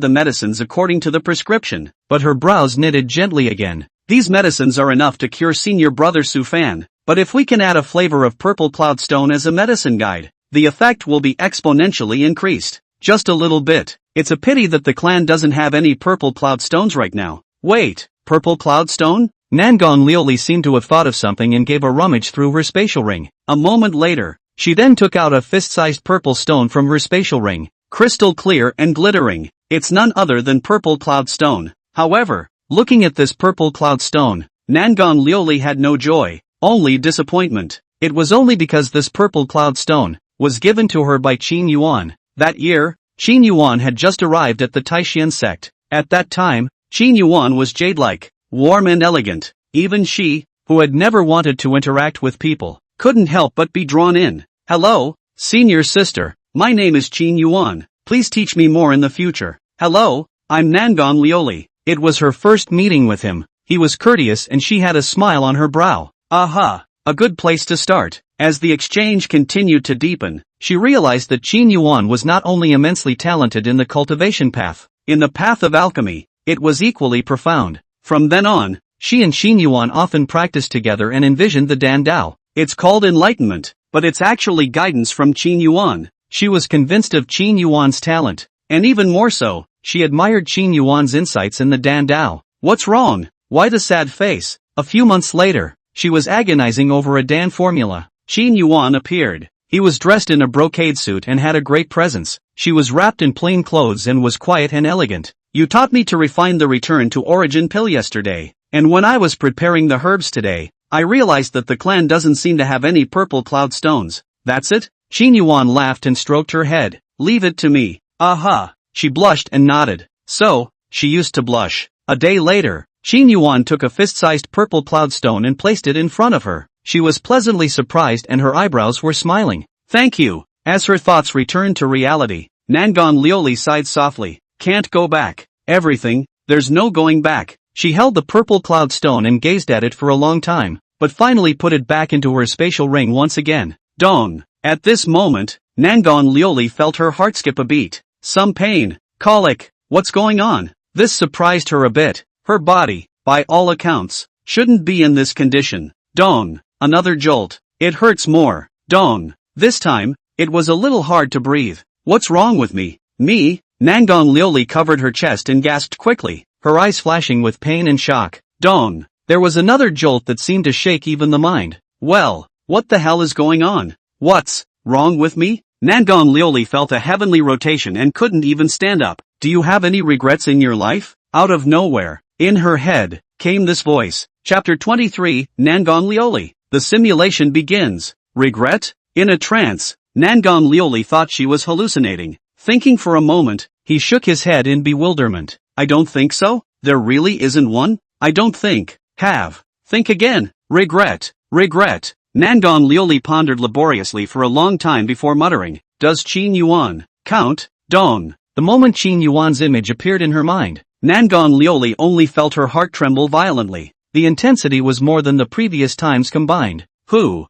S1: the medicines according to the prescription, but her brows knitted gently again. These medicines are enough to cure senior brother Su Fan, but if we can add a flavor of purple cloudstone as a medicine guide, the effect will be exponentially increased. Just a little bit. It's a pity that the clan doesn't have any purple cloudstones right now. Wait, purple cloudstone? Nangon Liuli seemed to have thought of something and gave a rummage through her spatial ring. A moment later, she then took out a fist-sized purple stone from her spatial ring. Crystal clear and glittering. It's none other than purple cloudstone. However, looking at this purple cloudstone, Nangon Liuli had no joy, only disappointment. It was only because this purple cloudstone was given to her by Qin Yuan. That year, Qin Yuan had just arrived at the Taishan sect. At that time, Qin Yuan was jade-like, warm and elegant. Even she, who had never wanted to interact with people, couldn't help but be drawn in. Hello, senior sister. My name is Qin Yuan. Please teach me more in the future. Hello, I'm Nangon Liuli. It was her first meeting with him. He was courteous and she had a smile on her brow. Aha, a good place to start. As the exchange continued to deepen, she realized that Qin Yuan was not only immensely talented in the cultivation path, in the path of alchemy, it was equally profound. From then on, she and Qin Yuan often practiced together and envisioned the Dan Dao. It's called enlightenment, but it's actually guidance from Qin Yuan. She was convinced of Qin Yuan's talent, and even more so, she admired Qin Yuan's insights in the Dan Dao. What's wrong? Why the sad face? A few months later, she was agonizing over a Dan formula. Qin Yuan appeared. He was dressed in a brocade suit and had a great presence. She was wrapped in plain clothes and was quiet and elegant. You taught me to refine the return to origin pill yesterday, and when I was preparing the herbs today, I realized that the clan doesn't seem to have any purple cloud stones. That's it? Qin Yuan laughed and stroked her head. Leave it to me. Aha. She blushed and nodded. So, she used to blush. A day later, Qin Yuan took a fist-sized purple cloudstone and placed it in front of her. She was pleasantly surprised and her eyebrows were smiling. Thank you. As her thoughts returned to reality, Nangon Liuli sighed softly. Can't go back. Everything, there's no going back. She held the purple cloudstone and gazed at it for a long time, but finally put it back into her spatial ring once again. Dong. At this moment, Nangon Liuli felt her heart skip a beat. Some pain. Colic. What's going on? This surprised her a bit. Her body, by all accounts, shouldn't be in this condition. Dong. Another jolt. It hurts more. Dong. This time, it was a little hard to breathe. What's wrong with me? Me? Nangon Liuli covered her chest and gasped quickly, her eyes flashing with pain and shock. Dong. There was another jolt that seemed to shake even the mind. Well, what the hell is going on? What's wrong with me? Nangon Liuli felt a heavenly rotation and couldn't even stand up. Do you have any regrets in your life? Out of nowhere, in her head, came this voice. Chapter 23, Nangon Liuli. The simulation begins. Regret? In a trance, Nangon Lioli thought she was hallucinating. Thinking for a moment, he shook his head in bewilderment. I don't think so? There really isn't one? I don't think. Have. Think again. Regret. Regret. Nangon Lioli pondered laboriously for a long time before muttering, does Qin Yuan count? Dong. The moment Qin Yuan's image appeared in her mind, Nangon Lioli only felt her heart tremble violently. The intensity was more than the previous times combined. Who?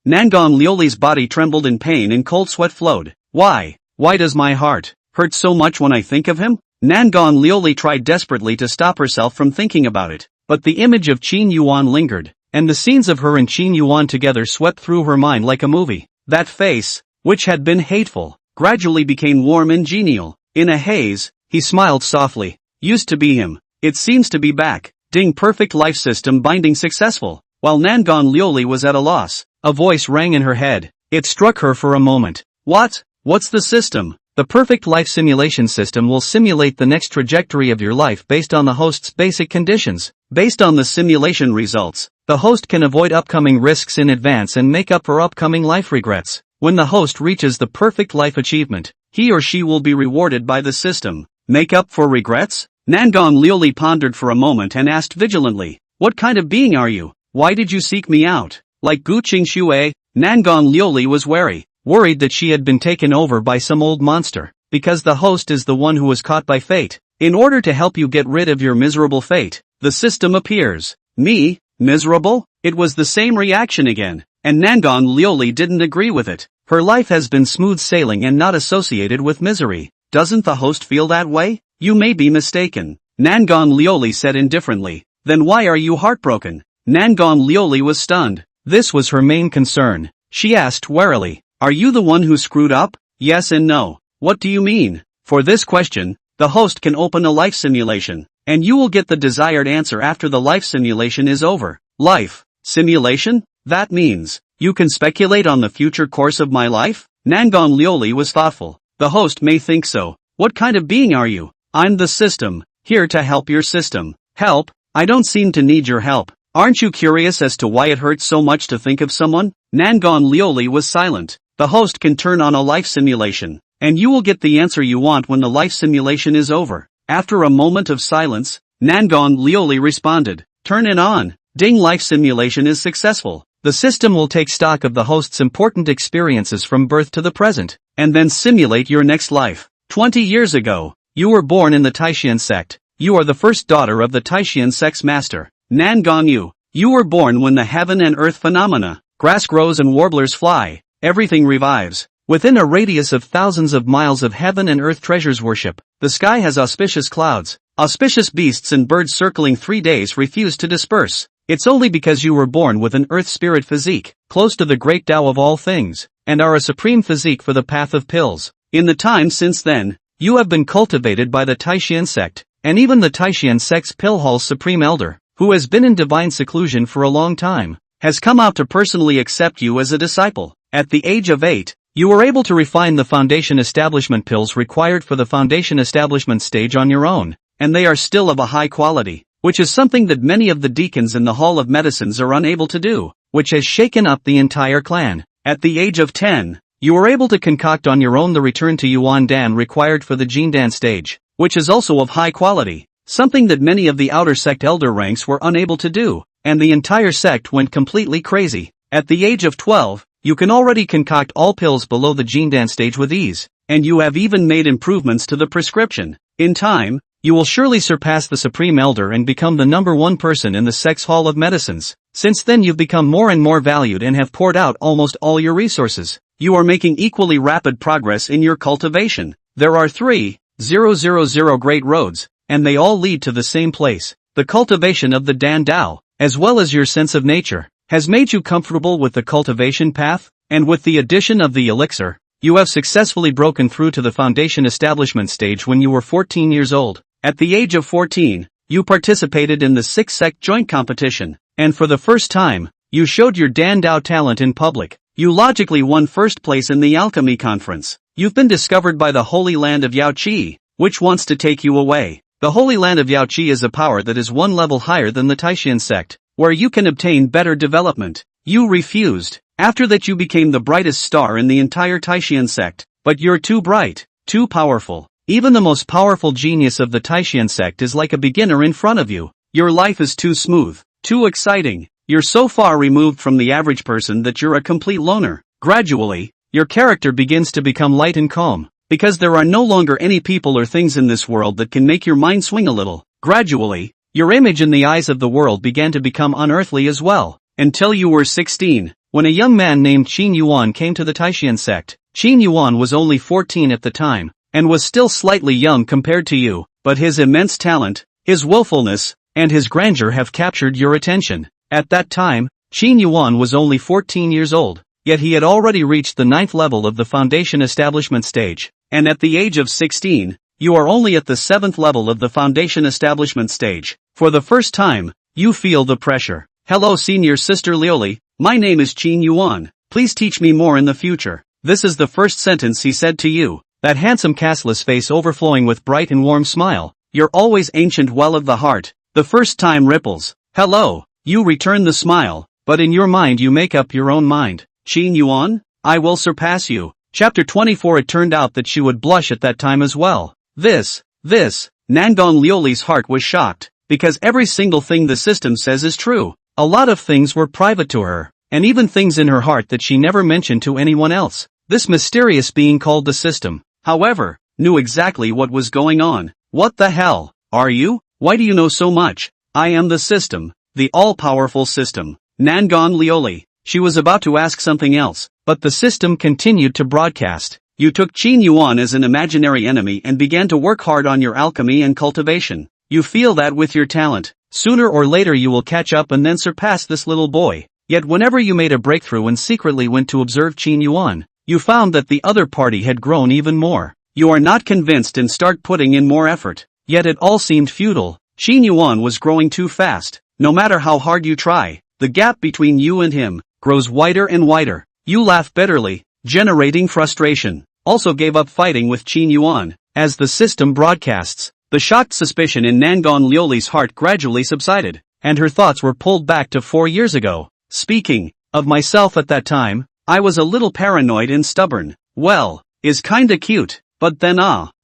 S1: Nangon Lioli's body trembled in pain and cold sweat flowed. Why does my heart hurt so much when I think of him? Nangon Lioli tried desperately to stop herself from thinking about it, but the image of Qin Yuan lingered, and the scenes of her and Qin Yuan together swept through her mind like a movie. That face, which had been hateful, gradually became warm and genial. In a haze, he smiled softly. Used to be him. It seems to be back. Ding, perfect life system binding successful. While Nangon Lioli was at a loss, a voice rang in her head. It struck her for a moment. What's the system? The perfect life simulation system will simulate the next trajectory of your life based on the host's basic conditions. Based on the simulation results, the host can avoid upcoming risks in advance and make up for upcoming life regrets. When the host reaches the perfect life achievement, he or she will be rewarded by the system. Make up for regrets? Nangon Lioli pondered for a moment and asked vigilantly, what kind of being are you? Why did you seek me out? Like Gu Qingxue, Nangon Lioli was wary, worried that she had been taken over by some old monster, because the host is the one who was caught by fate. In order to help you get rid of your miserable fate, the system appears. Me? Miserable? It was the same reaction again, and Nangon Lioli didn't agree with it. Her life has been smooth sailing and not associated with misery. Doesn't the host feel that way? You may be mistaken. Nangon Lioli said indifferently. Then why are you heartbroken? Nangon Lioli was stunned. This was her main concern. She asked warily, are you the one who screwed up? Yes and no. What do you mean? For this question, the host can open a life simulation, and you will get the desired answer after the life simulation is over. Life simulation? That means, you can speculate on the future course of my life? Nangon Lioli was thoughtful. The host may think so. What kind of being are you? I'm the system, here to help your system. Help? I don't seem to need your help. Aren't you curious as to why it hurts so much to think of someone? Nangon Lioli was silent. The host can turn on a life simulation, and you will get the answer you want when the life simulation is over. After a moment of silence, Nangon Lioli responded, turn it on. Ding, life simulation is successful. The system will take stock of the host's important experiences from birth to the present, and then simulate your next life. 20 years ago, you were born in the Taishan sect. You are the first daughter of the Taishan sect's master, Nangon Yu. You were born when the heaven and earth phenomena, grass grows and warblers fly, everything revives. Within a radius of thousands of miles of heaven and earth treasures worship, the sky has auspicious clouds, auspicious beasts and birds circling 3 days refuse to disperse. It's only because you were born with an earth spirit physique, close to the great Tao of all things, and are a supreme physique for the path of pills. In the time since then, you have been cultivated by the Taishan sect, and even the Taishan sect's pill hall's supreme elder, who has been in divine seclusion for a long time, has come out to personally accept you as a disciple. At the age of 8, you were able to refine the foundation establishment pills required for the foundation establishment stage on your own, and they are still of a high quality, which is something that many of the deacons in the Hall of Medicines are unable to do, which has shaken up the entire clan. At the age of 10, you were able to concoct on your own the return to Yuan Dan required for the Jindan stage, which is also of high quality, something that many of the outer sect elder ranks were unable to do, and the entire sect went completely crazy. At the age of 12, you can already concoct all pills below the Jindan stage with ease, and you have even made improvements to the prescription. In time, you will surely surpass the Supreme Elder and become the #1 person in the sect's Hall of Medicines. Since then you've become more and more valued and have poured out almost all your resources. You are making equally rapid progress in your cultivation. There are 3,000 great roads, and they all lead to the same place. The cultivation of the Dan Dao, as well as your sense of nature, has made you comfortable with the cultivation path, and with the addition of the elixir, you have successfully broken through to the foundation establishment stage when you were 14 years old. At the age of 14, you participated in the 6th sect joint competition, and for the first time, you showed your Dan Dao talent in public. You logically won first place in the alchemy conference. You've been discovered by the Holy Land of Yaoqi, which wants to take you away. The Holy Land of Yaoqi is a power that is 1 level higher than the Taishan sect, where you can obtain better development. You refused. After that you became the brightest star in the entire Taishan sect. But you're too bright, too powerful. Even the most powerful genius of the Taishan sect is like a beginner in front of you. Your life is too smooth, too exciting. You're so far removed from the average person that you're a complete loner. Gradually, your character begins to become light and calm, because there are no longer any people or things in this world that can make your mind swing a little. Gradually, your image in the eyes of the world began to become unearthly as well, until you were 16, when a young man named Qin Yuan came to the Taishan sect. Qin Yuan was only 14 at the time, and was still slightly young compared to you, but his immense talent, his willfulness, and his grandeur have captured your attention. At that time, Qin Yuan was only 14 years old, yet he had already reached the 9th level of the foundation establishment stage, and at the age of 16, you are only at the 7th level of the foundation establishment stage. For the first time, you feel the pressure. Hello senior sister Lioli, my name is Qin Yuan, please teach me more in the future. This is the first sentence he said to you, that handsome castless face overflowing with bright and warm smile. You're always ancient well of the heart. The first time ripples. Hello, you return the smile, but in your mind you make up your own mind. Qin Yuan, I will surpass you. Chapter 24. It turned out that she would blush at that time as well. This, Nangong Lioli's heart was shocked, because every single thing the system says is true. A lot of things were private to her, and even things in her heart that she never mentioned to anyone else. This mysterious being called the system, however, knew exactly what was going on. What the hell, are you? Why do you know so much? I am the system, the all-powerful system. Nangong Lioli. She was about to ask something else, but the system continued to broadcast. You took Qin Yuan as an imaginary enemy and began to work hard on your alchemy and cultivation. You feel that with your talent, sooner or later you will catch up and then surpass this little boy. Yet whenever you made a breakthrough and secretly went to observe Qin Yuan, you found that the other party had grown even more. You are not convinced and start putting in more effort. Yet it all seemed futile. Qin Yuan was growing too fast. No matter how hard you try, the gap between you and him grows wider and wider. You laugh bitterly, generating frustration. Also gave up fighting with Qin Yuan. As the system broadcasts, the shocked suspicion in Nangong Lioli's heart gradually subsided, and her thoughts were pulled back to 4 years ago. Speaking of myself at that time, I was a little paranoid and stubborn. Well, is kinda cute, but then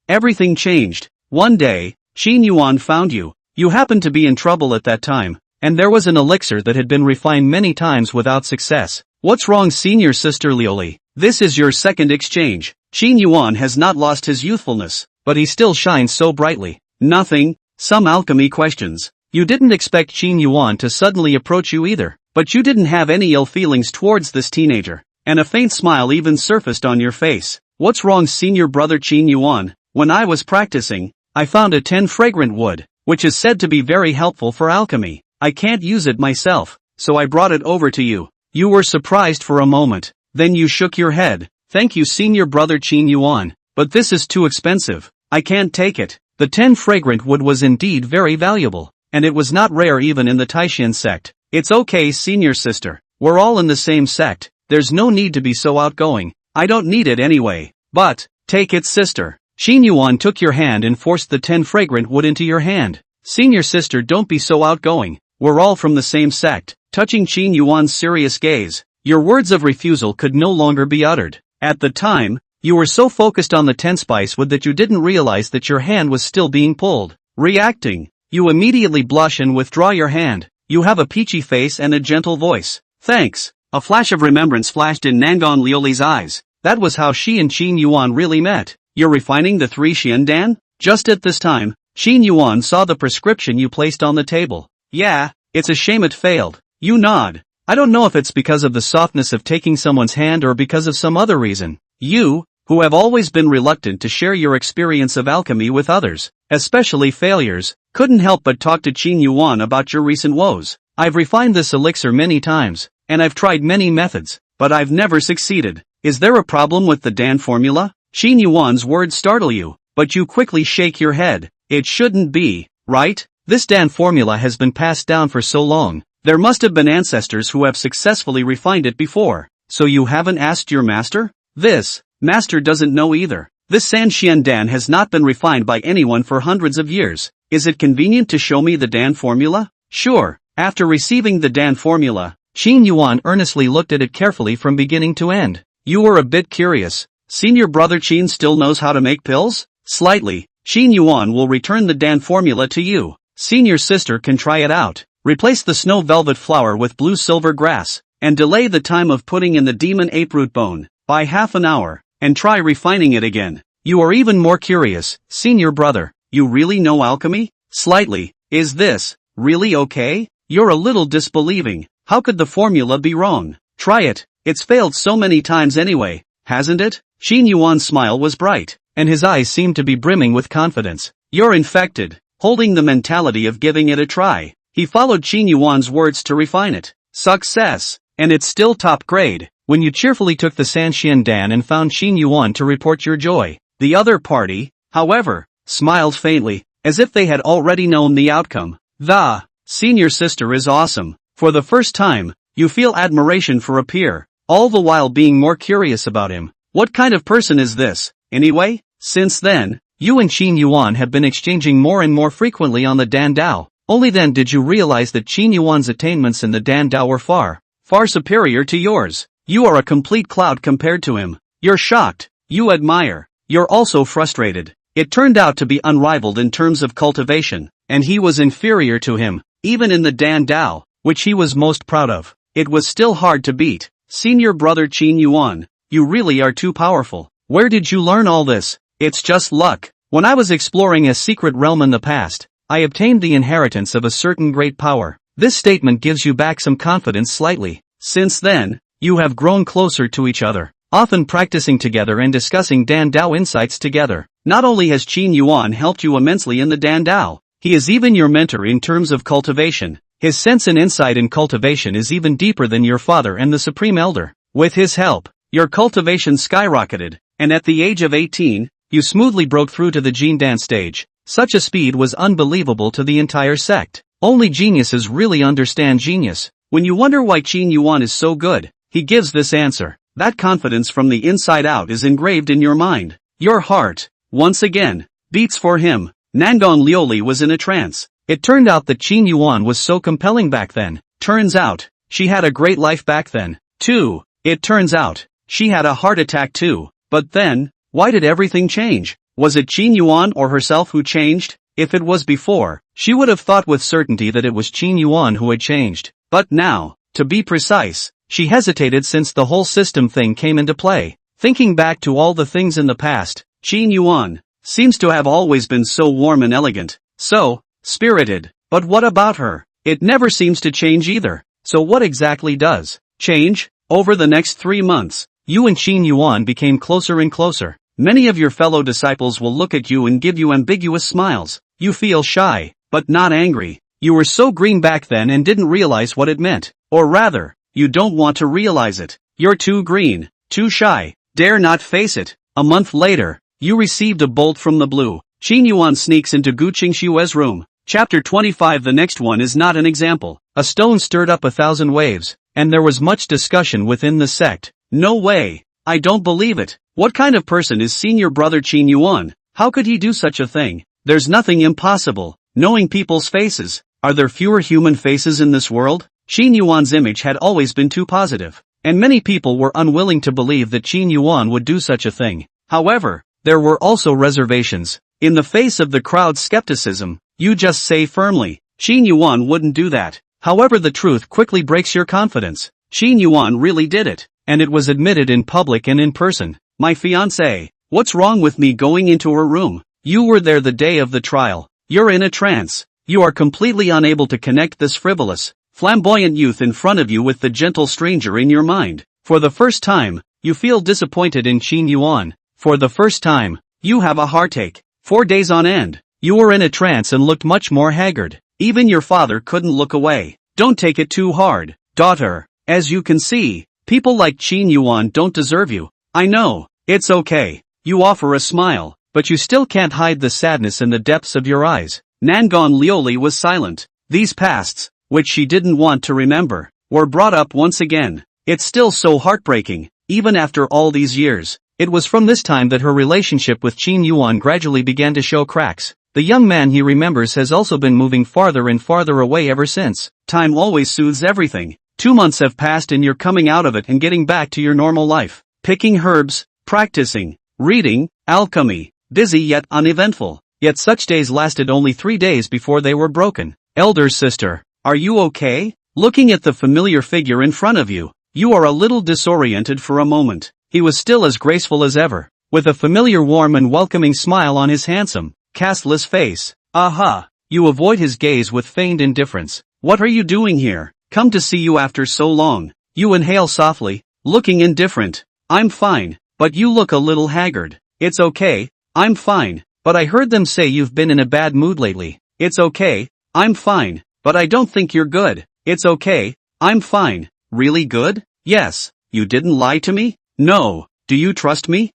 S1: everything changed. One day, Qin Yuan found you. You happened to be in trouble at that time, and there was an elixir that had been refined many times without success. What's wrong senior sister Lioli? This is your second exchange. Qin Yuan has not lost his youthfulness, but he still shines so brightly. Nothing, some alchemy questions. You didn't expect Qin Yuan to suddenly approach you either, but you didn't have any ill feelings towards this teenager, and a faint smile even surfaced on your face. What's wrong senior brother Qin Yuan? When I was practicing, I found a 10 fragrant wood, which is said to be very helpful for alchemy. I can't use it myself, so I brought it over to you. You were surprised for a moment, then you shook your head. Thank you senior brother Qin Yuan, but this is too expensive. I can't take it. The 10 fragrant wood was indeed very valuable, and it was not rare even in the Taishan sect. It's okay senior sister, we're all in the same sect, there's no need to be so outgoing. I don't need it anyway. But, take it sister. Qin Yuan took your hand and forced the 10 fragrant wood into your hand. Senior sister don't be so outgoing, we're all from the same sect. Touching Qin Yuan's serious gaze, your words of refusal could no longer be uttered. At the time, you were so focused on the 10 spice wood that you didn't realize that your hand was still being pulled. Reacting, you immediately blush and withdraw your hand. You have a peachy face and a gentle voice. Thanks. A flash of remembrance flashed in Nangong Lioli's eyes. That was how she and Qin Yuan really met. You're refining the 3 Xiandan? Just at this time, Qin Yuan saw the prescription you placed on the table. Yeah, it's a shame it failed. You nod. I don't know if it's because of the softness of taking someone's hand or because of some other reason. You, who have always been reluctant to share your experience of alchemy with others, especially failures, couldn't help but talk to Qin Yuan about your recent woes. I've refined this elixir many times, and I've tried many methods, but I've never succeeded. Is there a problem with the Dan formula? Qin Yuan's words startle you, but you quickly shake your head. It shouldn't be, right? This Dan formula has been passed down for so long. There must have been ancestors who have successfully refined it before. So you haven't asked your master? This master doesn't know either. This San Xian Dan has not been refined by anyone for hundreds of years. Is it convenient to show me the Dan formula? Sure. After receiving the Dan formula, Qin Yuan earnestly looked at it carefully from beginning to end. You were a bit curious. Senior brother Qin still knows how to make pills? Slightly. Qin Yuan will return the Dan formula to you. Senior sister can try it out. Replace the snow velvet flower with blue silver grass, and delay the time of putting in the demon ape root bone by half an hour, and try refining it again. You are even more curious, senior brother. You really know alchemy? Slightly. Is this really okay? You're a little disbelieving. How could the formula be wrong? Try it. It's failed so many times anyway, hasn't it? Qin Yuan's smile was bright, and his eyes seemed to be brimming with confidence. You're infected. Holding the mentality of giving it a try, he followed Qin Yuan's words to refine it. Success! And it's still top grade. When you cheerfully took the Sanxian Dan and found Qin Yuan to report your joy, the other party, however, smiled faintly, as if they had already known the outcome. The senior sister is awesome. For the first time, you feel admiration for a peer, all the while being more curious about him. What kind of person is this, anyway? Since then, you and Qin Yuan have been exchanging more and more frequently on the Dan Dao. Only then did you realize that Qin Yuan's attainments in the Dan Dao were far superior to yours. You are a complete cloud compared to him. You're shocked. You admire. You're also frustrated. It turned out to be unrivaled in terms of cultivation, and he was inferior to him, even in the Dan Dao, which he was most proud of. It was still hard to beat. Senior brother Qin Yuan, you really are too powerful. Where did you learn all this? It's just luck. When I was exploring a secret realm in the past, I obtained the inheritance of a certain great power. This statement gives you back some confidence slightly. Since then, you have grown closer to each other, often practicing together and discussing Dan Dao insights together. Not only has Qin Yuan helped you immensely in the Dan Dao, he is even your mentor in terms of cultivation. His sense and insight in cultivation is even deeper than your father and the Supreme Elder. With his help, your cultivation skyrocketed, and at the age of 18, you smoothly broke through to the Jin Dan stage. Such a speed was unbelievable to the entire sect. Only geniuses really understand genius. When you wonder why Qin Yuan is so good, he gives this answer. That confidence from the inside out is engraved in your mind. Your heart, once again, beats for him. Nangon Lioli was in a trance. It turned out that Qin Yuan was so compelling back then. Turns out, she had a great life back then, too. It turns out, she had a heart attack too. But then, why did everything change? Was it Qin Yuan or herself who changed? If it was before, she would have thought with certainty that it was Qin Yuan who had changed. But now, to be precise, she hesitated since the whole system thing came into play. Thinking back to all the things in the past, Qin Yuan seems to have always been so warm and elegant, so spirited. But what about her? It never seems to change either. So what exactly does change? Over the next 3 months, you and Qin Yuan became closer and closer. Many of your fellow disciples will look at you and give you ambiguous smiles. You feel shy, but not angry. You were so green back then and didn't realize what it meant. Or rather, you don't want to realize it. You're too green, too shy, dare not face it. A month later, you received a bolt from the blue. Qin Yuan sneaks into Gu Qingshue's room. Chapter 25. The next one is not an example. A stone stirred up 1,000 waves, and there was much discussion within the sect. No way. I don't believe it. What kind of person is senior brother Qin Yuan? How could he do such a thing? There's nothing impossible. Knowing people's faces. Are there fewer human faces in this world? Qin Yuan's image had always been too positive, and many people were unwilling to believe that Qin Yuan would do such a thing. However, there were also reservations. In the face of the crowd's skepticism, you just say firmly, Qin Yuan wouldn't do that. However, the truth quickly breaks your confidence. Qin Yuan really did it, and it was admitted in public and in person. My fiancée, what's wrong with me going into her room? You were there the day of the trial. You're in a trance. You are completely unable to connect this frivolous, flamboyant youth in front of you with the gentle stranger in your mind. For the first time, you feel disappointed in Qin Yuan. For the first time, you have a heartache. 4 days on end, you were in a trance and looked much more haggard. Even your father couldn't look away. Don't take it too hard, daughter. As you can see, people like Qin Yuan don't deserve you. I know, it's okay. You offer a smile, but you still can't hide the sadness in the depths of your eyes. Nangon Lioli was silent. These pasts, which she didn't want to remember, were brought up once again. It's still so heartbreaking, even after all these years. It was from this time that her relationship with Qin Yuan gradually began to show cracks. The young man he remembers has also been moving farther and farther away ever since. Time always soothes everything. 2 months have passed and you're coming out of it and getting back to your normal life. Picking herbs, practicing, reading, alchemy, busy yet uneventful. Yet such days lasted only 3 days before they were broken. Elder sister, are you okay? Looking at the familiar figure in front of you, you are a little disoriented for a moment. He was still as graceful as ever, with a familiar warm and welcoming smile on his handsome, castless face. Aha! You avoid his gaze with feigned indifference. What are you doing here? Come to see you after so long. You inhale softly, looking indifferent. I'm fine, but you look a little haggard. It's okay, I'm fine, but I heard them say you've been in a bad mood lately. It's okay, I'm fine, but I don't think you're good. It's okay, I'm fine. Really good? Yes. You didn't lie to me? No. Do you trust me?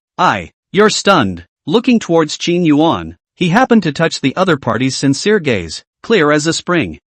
S1: You're stunned. Looking towards Qin Yuan, he happened to touch the other party's sincere gaze, clear as a spring.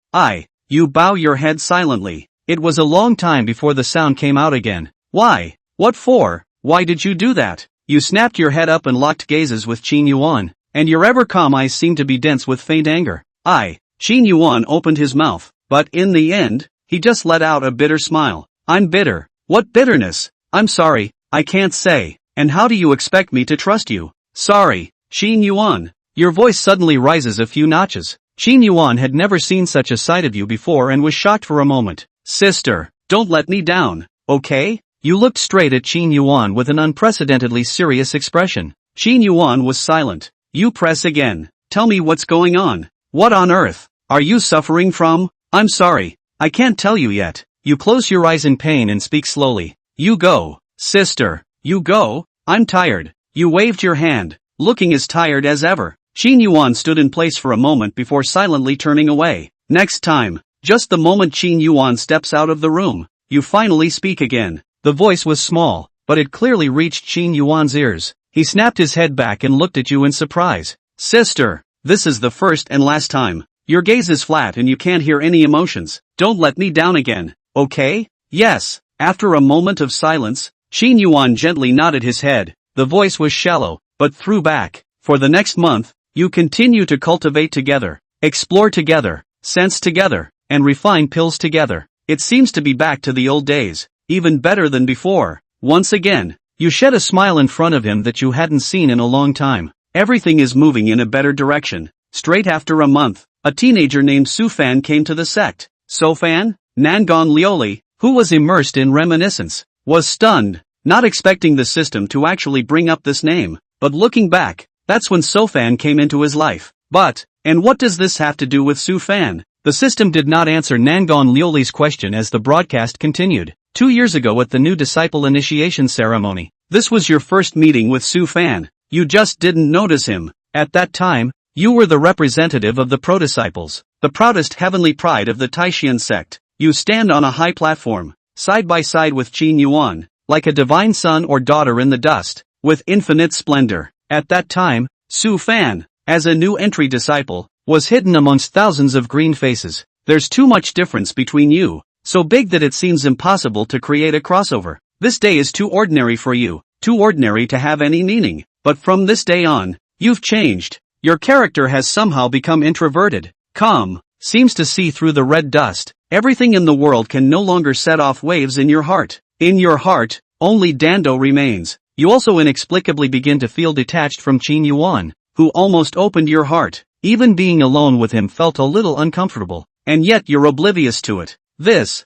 S1: You bow your head silently. It was a long time before the sound came out again. Why? What for? Why did you do that? You snapped your head up and locked gazes with Qin Yuan, and your ever-calm eyes seemed to be dense with faint anger. Qin Yuan opened his mouth, but in the end, he just let out a bitter smile. I'm bitter. What bitterness? I'm sorry, I can't say. And how do you expect me to trust you? Sorry, Qin Yuan. Your voice suddenly rises a few notches. Qin Yuan had never seen such a sight of you before and was shocked for a moment. Sister, don't let me down, okay? You looked straight at Qin Yuan with an unprecedentedly serious expression. Qin Yuan was silent. You press again. Tell me what's going on. What on earth are you suffering from? I'm sorry, I can't tell you yet. You close your eyes in pain and speak slowly. You go, sister, you go. I'm tired. You waved your hand, looking as tired as ever. Qin Yuan stood in place for a moment before silently turning away. Next time, just the moment Qin Yuan steps out of the room, you finally speak again. The voice was small, but it clearly reached Qin Yuan's ears. He snapped his head back and looked at you in surprise. Sister, this is the first and last time. Your gaze is flat and you can't hear any emotions. Don't let me down again, okay? Yes. After a moment of silence, Qin Yuan gently nodded his head. The voice was shallow, but threw back. For the next month, you continue to cultivate together, explore together, sense together, and refine pills together. It seems to be back to the old days, even better than before. Once again, you shed a smile in front of him that you hadn't seen in a long time. Everything is moving in a better direction. Straight after a month, a teenager named Su Fan came to the sect. So Fan, Nangon Lioli, who was immersed in reminiscence, was stunned, not expecting the system to actually bring up this name. But looking back, that's when Sofan came into his life. And what does this have to do with Su Fan? The system did not answer Nangon Lioli's question as the broadcast continued. 2 years ago at the new disciple initiation ceremony, this was your first meeting with Su Fan. You just didn't notice him. At that time, you were the representative of the pro-disciples, the proudest heavenly pride of the Taishan sect. You stand on a high platform, side by side with Qin Yuan, like a divine son or daughter in the dust, with infinite splendor. At that time, Su Fan, as a new entry disciple, was hidden amongst thousands of green faces. There's too much difference between you, so big that it seems impossible to create a crossover. This day is too ordinary for you, too ordinary to have any meaning. But from this day on, you've changed. Your character has somehow become introverted, calm, seems to see through the red dust. Everything in the world can no longer set off waves in your heart. In your heart, only Dando remains. You also inexplicably begin to feel detached from Qin Yuan, who almost opened your heart. Even being alone with him felt a little uncomfortable, and yet you're oblivious to it. This,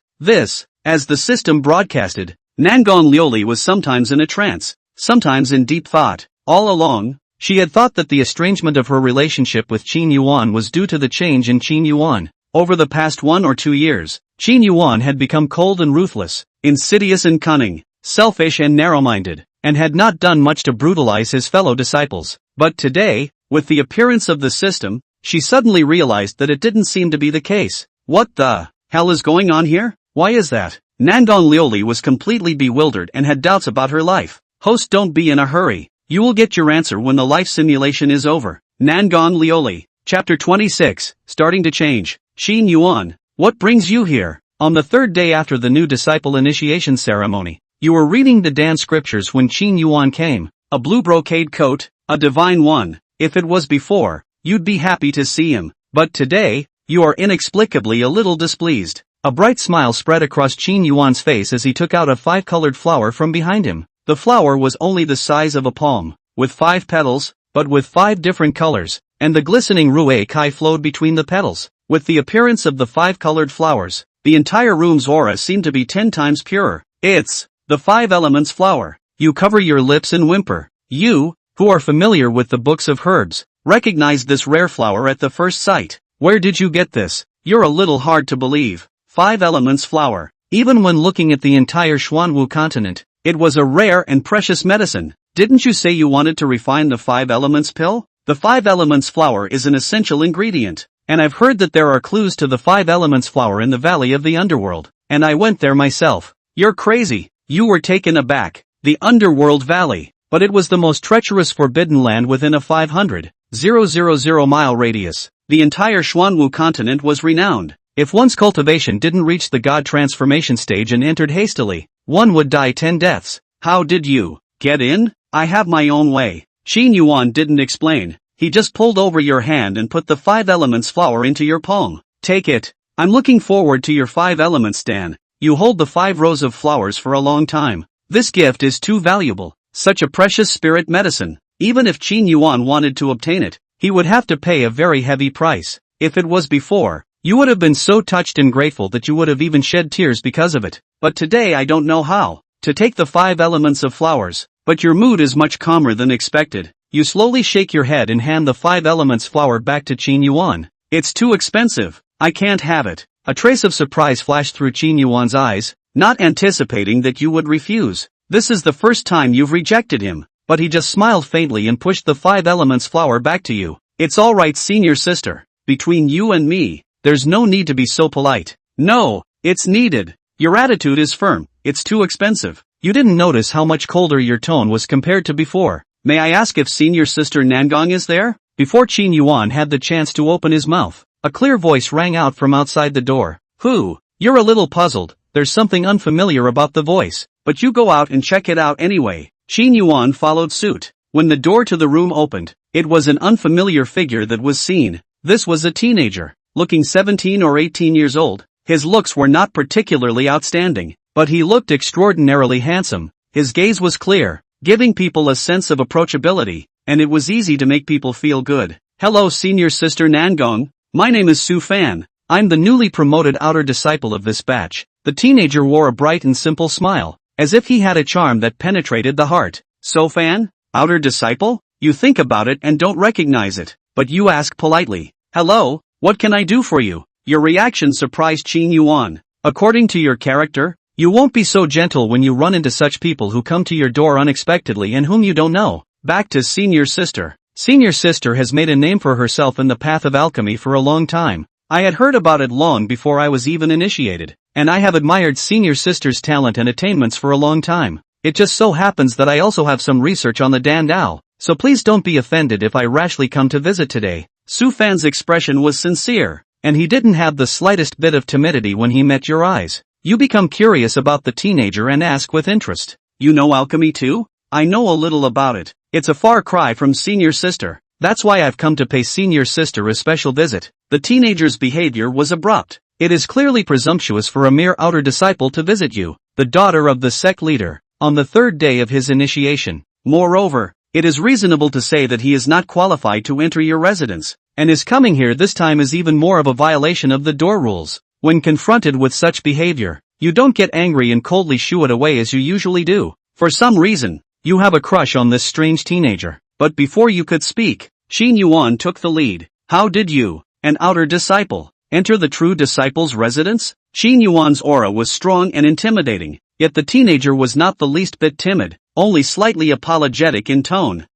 S1: as the system broadcasted, Nangon Lioli was sometimes in a trance, sometimes in deep thought. All along, she had thought that the estrangement of her relationship with Qin Yuan was due to the change in Qin Yuan. Over the past 1 or 2 years, Qin Yuan had become cold and ruthless, insidious and cunning, selfish and narrow-minded, and had not done much to brutalize his fellow disciples. But today, with the appearance of the system, she suddenly realized that it didn't seem to be the case. What the hell is going on here? Why is that? Nangon Lioli was completely bewildered and had doubts about her life. Host, don't be in a hurry. You will get your answer when the life simulation is over. Nangon Lioli. Chapter 26, Starting to Change. Qin Yuan, what brings you here? On the 3rd day after the new disciple initiation ceremony, you were reading the Dan scriptures when Qin Yuan came. A blue brocade coat, a divine one. If it was before, you'd be happy to see him. But today, you are inexplicably a little displeased. A bright smile spread across Qin Yuan's face as he took out a 5-colored flower from behind him. The flower was only the size of a palm, with 5 petals, but with 5 different colors, and the glistening Rue Kai flowed between the petals. With the appearance of the 5-colored flowers, the entire room's aura seemed to be 10 times purer. It's the 5 elements flower. You cover your lips and whimper. You, who are familiar with the books of herbs, recognize this rare flower at the first sight. Where did you get this? You're a little hard to believe. 5 elements flower. Even when looking at the entire Xuanwu continent, it was a rare and precious medicine. Didn't you say you wanted to refine the 5 elements pill? The 5 elements flower is an essential ingredient, and I've heard that there are clues to the 5 elements flower in the Valley of the Underworld, and I went there myself. You're crazy. You were taken aback. The Underworld Valley. But it was the most treacherous forbidden land within a 500,000 mile radius. The entire Xuanwu continent was renowned. If one's cultivation didn't reach the god transformation stage and entered hastily, one would die 10 deaths. How did you get in? I have my own way. Qin Yuan didn't explain. He just pulled over your hand and put the 5 elements flower into your palm. Take it. I'm looking forward to your 5 elements, Dan. You hold the 5 rows of flowers for a long time. This gift is too valuable. Such a precious spirit medicine. Even if Qin Yuan wanted to obtain it, he would have to pay a very heavy price. If it was before, you would have been so touched and grateful that you would have even shed tears because of it. But today I don't know how to take the 5 elements of flowers. But your mood is much calmer than expected. You slowly shake your head and hand the 5 elements flower back to Qin Yuan. It's too expensive. I can't have it. A trace of surprise flashed through Qin Yuan's eyes, not anticipating that you would refuse. This is the first time you've rejected him. But he just smiled faintly and pushed the 5 elements flower back to you. It's alright, senior sister. Between you and me, there's no need to be so polite. No, it's needed. Your attitude is firm. It's too expensive. You didn't notice how much colder your tone was compared to before. May I ask if senior sister Nangong is there? Before Qin Yuan had the chance to open his mouth, a clear voice rang out from outside the door. Who? You're a little puzzled. There's something unfamiliar about the voice, but you go out and check it out anyway. Qin Yuan followed suit. When the door to the room opened, it was an unfamiliar figure that was seen. This was a teenager, looking 17 or 18 years old. His looks were not particularly outstanding, but he looked extraordinarily handsome. His gaze was clear, giving people a sense of approachability, and it was easy to make people feel good. Hello, senior sister Nangong. My name is Su Fan. I'm the newly promoted outer disciple of this batch. The teenager wore a bright and simple smile, as if he had a charm that penetrated the heart. So Fan? Outer disciple? You think about it and don't recognize it, but you ask politely. Hello, what can I do for you? Your reaction surprised Qin Yuan. According to your character, you won't be so gentle when you run into such people who come to your door unexpectedly and whom you don't know. Back to senior sister. Senior sister has made a name for herself in the path of alchemy for a long time. I had heard about it long before I was even initiated, and I have admired senior sister's talent and attainments for a long time. It just so happens that I also have some research on the Dan Dao, so please don't be offended if I rashly come to visit today. Su Fan's expression was sincere, and he didn't have the slightest bit of timidity when he met your eyes. You become curious about the teenager and ask with interest. You know alchemy too? I know a little about it. It's a far cry from senior sister. That's why I've come to pay senior sister a special visit. The teenager's behavior was abrupt. It is clearly presumptuous for a mere outer disciple to visit you, the daughter of the sect leader, on the 3rd day of his initiation. Moreover, it is reasonable to say that he is not qualified to enter your residence, and his coming here this time is even more of a violation of the door rules. When confronted with such behavior, you don't get angry and coldly shoo it away as you usually do. For some reason, you have a crush on this strange teenager. But before you could speak, Qin Yuan took the lead. How did you, an outer disciple, enter the true disciple's residence? Qin Yuan's aura was strong and intimidating, yet the teenager was not the least bit timid, only slightly apologetic in tone.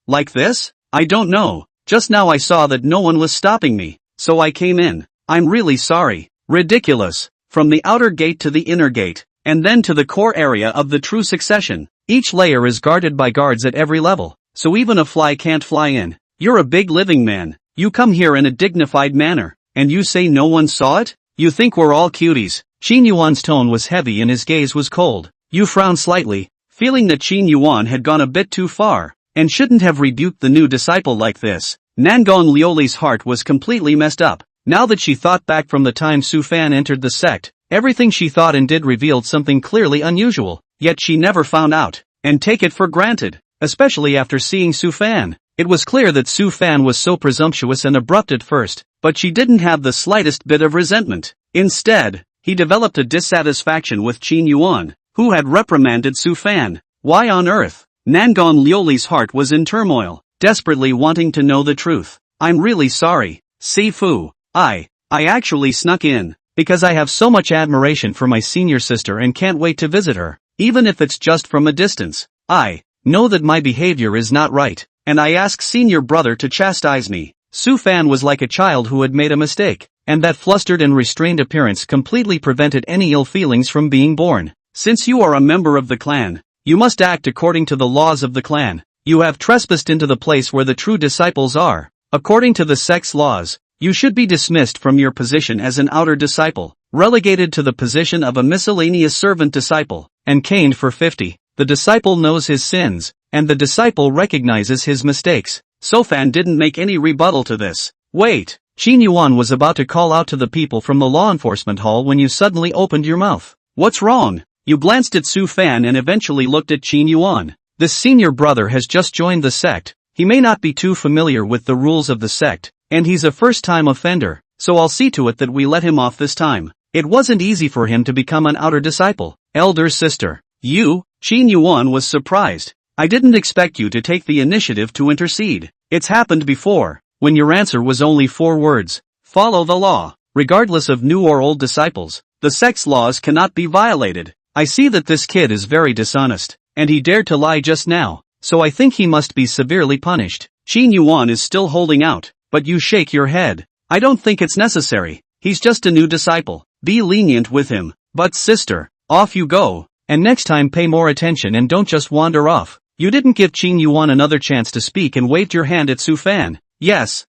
S1: Like this? I don't know. Just now I saw that no one was stopping me, so I came in. I'm really sorry. Ridiculous. From the outer gate to the inner gate, and then to the core area of the true succession. Each layer is guarded by guards at every level, so even a fly can't fly in. You're a big living man. You come here in a dignified manner, and you say no one saw it? You think we're all cuties. Qin Yuan's tone was heavy and his gaze was cold. You frowned slightly, feeling that Qin Yuan had gone a bit too far, and shouldn't have rebuked the new disciple like this. Nangong Lioli's heart was completely messed up. Now that she thought back from the time Su Fan entered the sect, everything she thought and did revealed something clearly unusual, yet she never found out, and take it for granted, especially after seeing Su Fan. It was clear that Su Fan was so presumptuous and abrupt at first, but she didn't have the slightest bit of resentment. Instead, he developed a dissatisfaction with Qin Yuan, who had reprimanded Su Fan. Why on earth? Nangon Liuli's heart was in turmoil, desperately wanting to know the truth. I'm really sorry, Sifu. I actually snuck in, because I have so much admiration for my senior sister and can't wait to visit her, even if it's just from a distance. I know that my behavior is not right, and I ask senior brother to chastise me. Su Fan was like a child who had made a mistake, and that flustered and restrained appearance completely prevented any ill feelings from being born. Since you are a member of the clan, you must act according to the laws of the clan. You have trespassed into the place where the true disciples are. According to the sect's laws, you should be dismissed from your position as an outer disciple, relegated to the position of a miscellaneous servant disciple, and caned for 50. The disciple knows his sins, and the disciple recognizes his mistakes. Sofan didn't make any rebuttal to this. Wait, Qin Yuan was about to call out to the people from the law enforcement hall when you suddenly opened your mouth. What's wrong? You glanced at Su Fan and eventually looked at Qin Yuan. This senior brother has just joined the sect. He may not be too familiar with the rules of the sect, and he's a first-time offender, so I'll see to it that we let him off this time. It wasn't easy for him to become an outer disciple. Elder sister. You? Qin Yuan was surprised. I didn't expect you to take the initiative to intercede. It's happened before, when your answer was only 4 words. Follow the law. Regardless of new or old disciples, the sect's laws cannot be violated. I see that this kid is very dishonest, and he dared to lie just now, so I think he must be severely punished. Qin Yuan is still holding out, but you shake your head. I don't think it's necessary. He's just a new disciple. Be lenient with him. But sister, off you go. And next time pay more attention and don't just wander off. You didn't give Qin Yuan another chance to speak and waved your hand at Su Fan. Yes.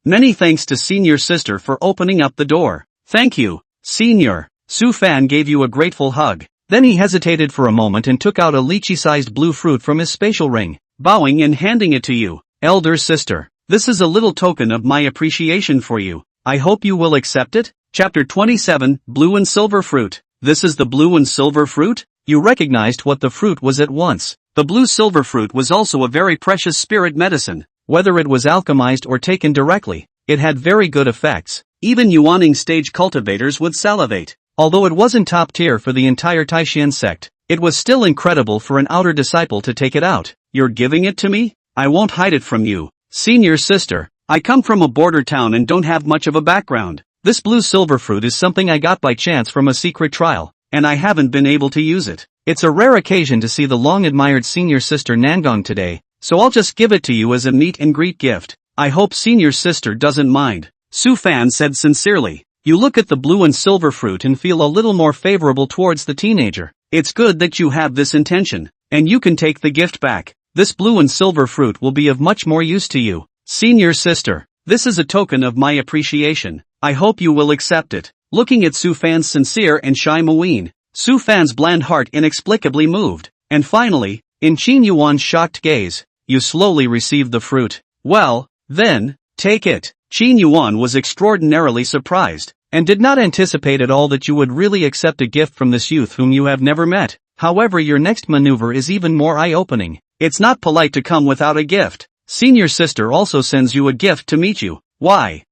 S1: Many thanks to senior sister for opening up the door. Thank you, senior. Su Fan gave you a grateful hug. Then he hesitated for a moment and took out a lychee-sized blue fruit from his spatial ring, bowing and handing it to you. Elder sister, this is a little token of my appreciation for you. I hope you will accept it. Chapter 27, Blue and Silver Fruit. This is the blue and silver fruit? You recognized what the fruit was at once. The blue-silver fruit was also a very precious spirit medicine. Whether it was alchemized or taken directly, it had very good effects. Even Yuaning stage cultivators would salivate. Although it wasn't top tier for the entire Taishan sect, it was still incredible for an outer disciple to take it out. You're giving it to me? I won't hide it from you. Senior sister, I come from a border town and don't have much of a background. This blue-silver fruit is something I got by chance from a secret trial, and I haven't been able to use it. It's a rare occasion to see the long-admired senior sister Nangong today, so I'll just give it to you as a meet and greet gift. I hope senior sister doesn't mind. Su Fan said sincerely. You look at the blue and silver fruit and feel a little more favorable towards the teenager. It's good that you have this intention, and you can take the gift back. This blue and silver fruit will be of much more use to you. Senior sister, this is a token of my appreciation. I hope you will accept it. Looking at Su Fan's sincere and shy Muin, Su Fan's bland heart inexplicably moved. And finally, in Qin Yuan's shocked gaze, you slowly received the fruit. Well, then, take it. Qin Yuan was extraordinarily surprised, and did not anticipate at all that you would really accept a gift from this youth whom you have never met. However, your next maneuver is even more eye-opening. It's not polite to come without a gift. Senior sister also sends you a gift to meet you. Why?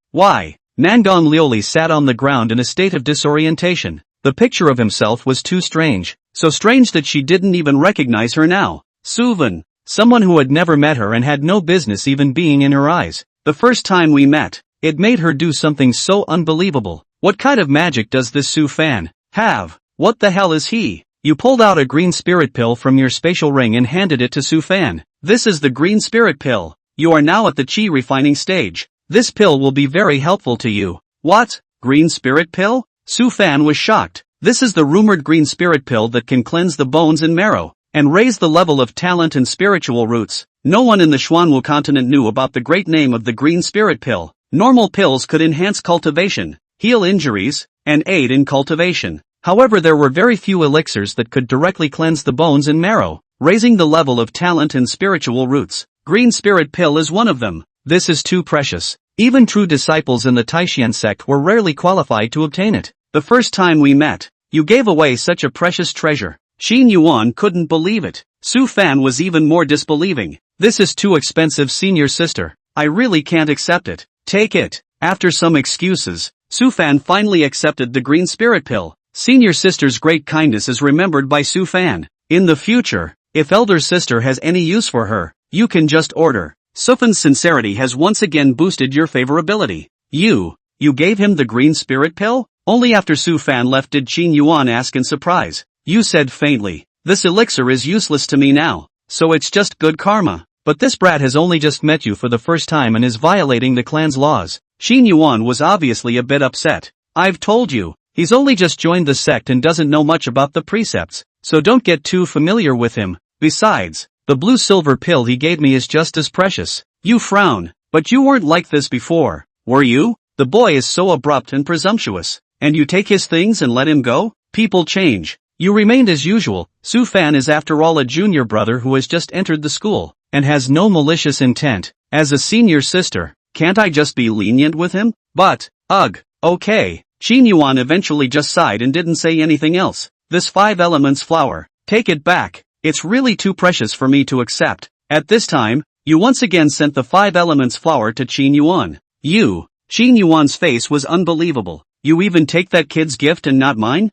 S1: Nangon Liuli sat on the ground in a state of disorientation. The picture of himself was too strange, so strange that she didn't even recognize her now. Suvan, someone who had never met her and had no business even being in her eyes. The first time we met, it made her do something so unbelievable. What kind of magic does this Su Fan have? What the hell is he? You pulled out a green spirit pill from your spatial ring and handed it to Su Fan. This is the green spirit pill. You are now at the chi refining stage. This pill will be very helpful to you. What? Green spirit pill? Su Fan was shocked. This is the rumored green spirit pill that can cleanse the bones and marrow, and raise the level of talent and spiritual roots. No one in the Xuanwu continent knew about the great name of the green spirit pill. Normal pills could enhance cultivation, heal injuries, and aid in cultivation. However, there were very few elixirs that could directly cleanse the bones and marrow, raising the level of talent and spiritual roots. Green spirit pill is one of them. This is too precious. Even true disciples in the Taishan sect were rarely qualified to obtain it. The first time we met, you gave away such a precious treasure. Xin Yuan couldn't believe it. Su Fan was even more disbelieving. This is too expensive, senior sister. I really can't accept it. Take it. After some excuses, Su Fan finally accepted the green spirit pill. Senior sister's great kindness is remembered by Su Fan. In the future, if elder sister has any use for her, you can just order. Su Fan's sincerity has once again boosted your favorability. You gave him the green spirit pill? Only after Su Fan left did Qin Yuan ask in surprise. You said faintly, this elixir is useless to me now, so it's just good karma. But this brat has only just met you for the first time and is violating the clan's laws. Qin Yuan was obviously a bit upset. I've told you, he's only just joined the sect and doesn't know much about the precepts, so don't get too familiar with him. Besides, the blue-silver pill he gave me is just as precious. You frown, but you weren't like this before, were you? The boy is so abrupt and presumptuous, and you take his things and let him go? People change. You remained as usual. Su Fan is after all a junior brother who has just entered the school, and has no malicious intent. As a senior sister, can't I just be lenient with him? But, okay. Qin Yuan eventually just sighed and didn't say anything else. This 5 elements flower, take it back. It's really too precious for me to accept. At this time, you once again sent the 5 elements flower to Qin Yuan. Qin Yuan's face was unbelievable. You even take that kid's gift and not mine?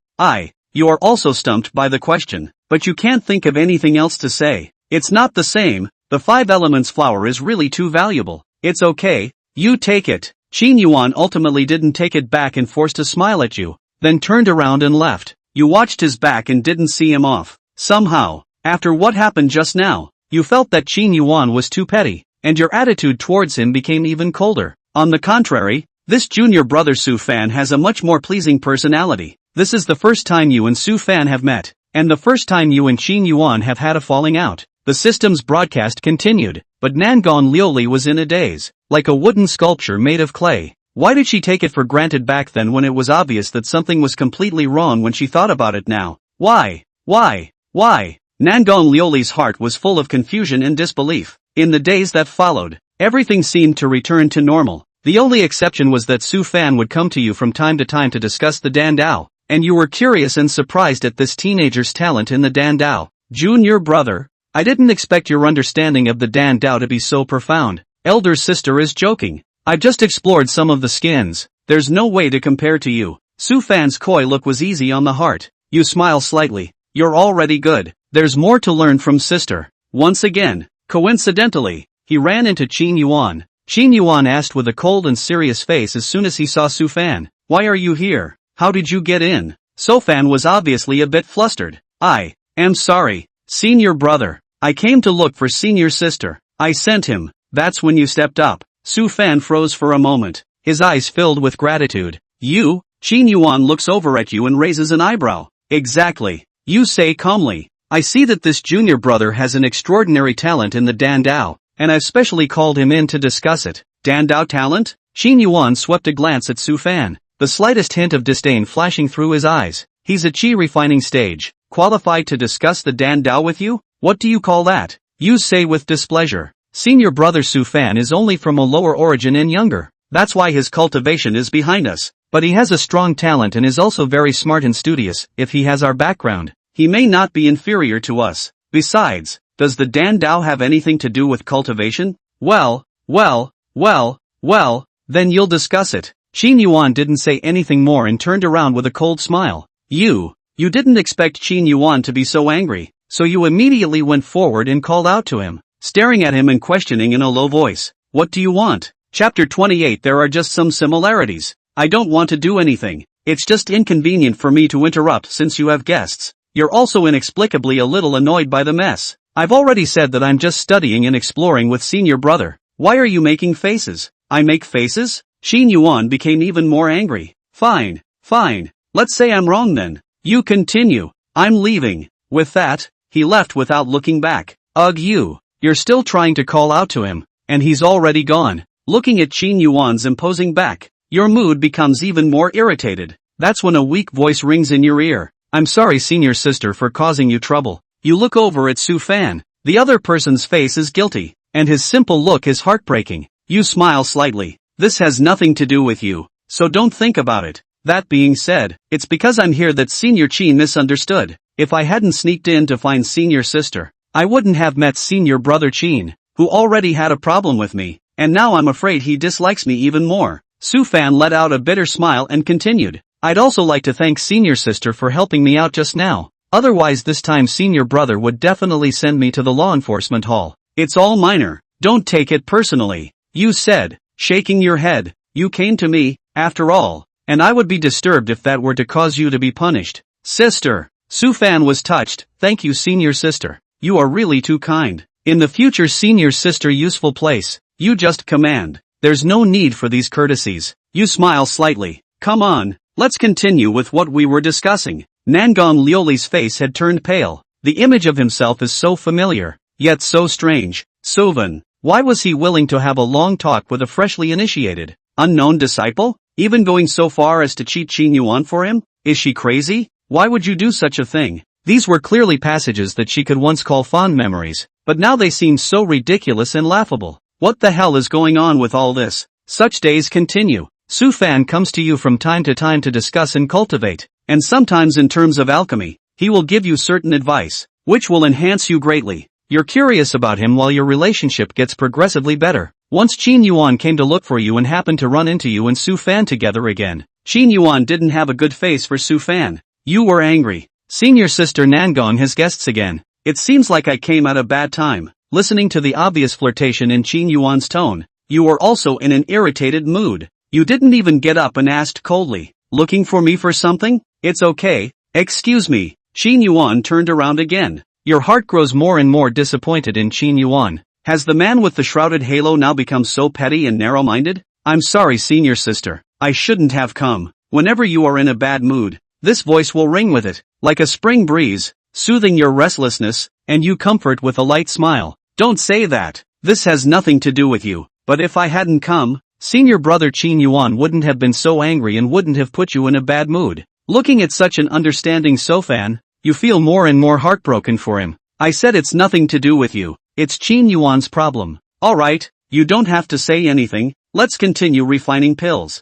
S1: You are also stumped by the question, but you can't think of anything else to say. It's not the same, the 5 elements flower is really too valuable. It's okay, you take it. Qin Yuan ultimately didn't take it back and forced a smile at you, then turned around and left. You watched his back and didn't see him off. Somehow, after what happened just now, you felt that Qin Yuan was too petty, and your attitude towards him became even colder. On the contrary, this junior brother Su Fan has a much more pleasing personality. This is the first time you and Su Fan have met, and the first time you and Qin Yuan have had a falling out. The system's broadcast continued, but Nangon Liuli was in a daze, like a wooden sculpture made of clay. Why did she take it for granted back then when it was obvious that something was completely wrong when she thought about it now? Why? Nangon Liuli's heart was full of confusion and disbelief. In the days that followed, everything seemed to return to normal. The only exception was that Su Fan would come to you from time to time to discuss the Dan Dao, and you were curious and surprised at this teenager's talent in the Dan Dao. Junior brother, I didn't expect your understanding of the Dan Dao to be so profound. Elder sister is joking. I've just explored some of the skins. There's no way to compare to you. Su Fan's coy look was easy on the heart. You smile slightly. You're already good. There's more to learn from sister. Once again, coincidentally, he ran into Qin Yuan. Qin Yuan asked with a cold and serious face as soon as he saw Su Fan. Why are you here? How did you get in? Su Fan was obviously a bit flustered. I am sorry, senior brother. I came to look for senior sister. I sent him. That's when you stepped up. Su Fan froze for a moment, his eyes filled with gratitude. You? Qin Yuan looks over at you and raises an eyebrow. Exactly. You say calmly. I see that this junior brother has an extraordinary talent in the Dan Dao, and I've specially called him in to discuss it. Dan Dao talent? Qin Yuan swept a glance at Su Fan, the slightest hint of disdain flashing through his eyes. He's a chi refining stage, qualified to discuss the Dan Dao with you? What do you call that? You say with displeasure. Senior brother Su Fan is only from a lower origin and younger. That's why his cultivation is behind us. But he has a strong talent and is also very smart and studious. If he has our background, he may not be inferior to us. Besides, does the Dan Dao have anything to do with cultivation? Well, then you'll discuss it. Qin Yuan didn't say anything more and turned around with a cold smile. You didn't expect Qin Yuan to be so angry, so you immediately went forward and called out to him, staring at him and questioning in a low voice. What do you want? Chapter 28. There are just some similarities. I don't want to do anything. It's just inconvenient for me to interrupt since you have guests. You're also inexplicably a little annoyed by the mess. I've already said that I'm just studying and exploring with senior brother. Why are you making faces? I make faces? Qin Yuan became even more angry. Fine. Let's say I'm wrong then. You continue. I'm leaving. With that, he left without looking back. You're still trying to call out to him, and he's already gone. Looking at Qin Yuan's imposing back, your mood becomes even more irritated. That's when a weak voice rings in your ear. I'm sorry senior sister for causing you trouble. You look over at Su Fan. The other person's face is guilty, and his simple look is heartbreaking. You smile slightly. This has nothing to do with you, so don't think about it. That being said, it's because I'm here that Senior Chin misunderstood. If I hadn't sneaked in to find Senior Sister, I wouldn't have met Senior Brother Chin, who already had a problem with me, and now I'm afraid he dislikes me even more. Su Fan let out a bitter smile and continued. I'd also like to thank Senior Sister for helping me out just now. Otherwise this time Senior Brother would definitely send me to the law enforcement hall. It's all minor. Don't take it personally. You said, shaking your head, you came to me, after all, and I would be disturbed if that were to cause you to be punished. Sister. Su Fan was touched. Thank you Senior Sister. You are really too kind. In the future Senior Sister useful place, you just command. There's no need for these courtesies. You smile slightly. Come on, let's continue with what we were discussing. Nangon Lioli's face had turned pale. The image of himself is so familiar, yet so strange. Sovan, why was he willing to have a long talk with a freshly initiated, unknown disciple? Even going so far as to cheat Qin Yuan for him? Is she crazy? Why would you do such a thing? These were clearly passages that she could once call fond memories, but now they seemed so ridiculous and laughable. What the hell is going on with all this? Such days continue. Su Fan comes to you from time to discuss and cultivate, and sometimes in terms of alchemy, he will give you certain advice, which will enhance you greatly. You're curious about him while your relationship gets progressively better. Once Qin Yuan came to look for you and happened to run into you and Su Fan together again. Qin Yuan didn't have a good face for Su Fan. You were angry. Senior Sister Nangong has guests again. It seems like I came at a bad time. Listening to the obvious flirtation in Qin Yuan's tone, you were also in an irritated mood. You didn't even get up and asked coldly, looking for me for something? It's okay. Excuse me. Qin Yuan turned around again. Your heart grows more and more disappointed in Qin Yuan. Has the man with the shrouded halo now become so petty and narrow-minded? I'm sorry Senior Sister. I shouldn't have come. Whenever you are in a bad mood, this voice will ring with it, like a spring breeze, soothing your restlessness, and you comfort with a light smile. Don't say that. This has nothing to do with you. But if I hadn't come, Senior Brother Qin Yuan wouldn't have been so angry and wouldn't have put you in a bad mood. Looking at such an understanding Sofan, you feel more and more heartbroken for him. I said it's nothing to do with you. It's Qin Yuan's problem. Alright, you don't have to say anything. Let's continue refining pills.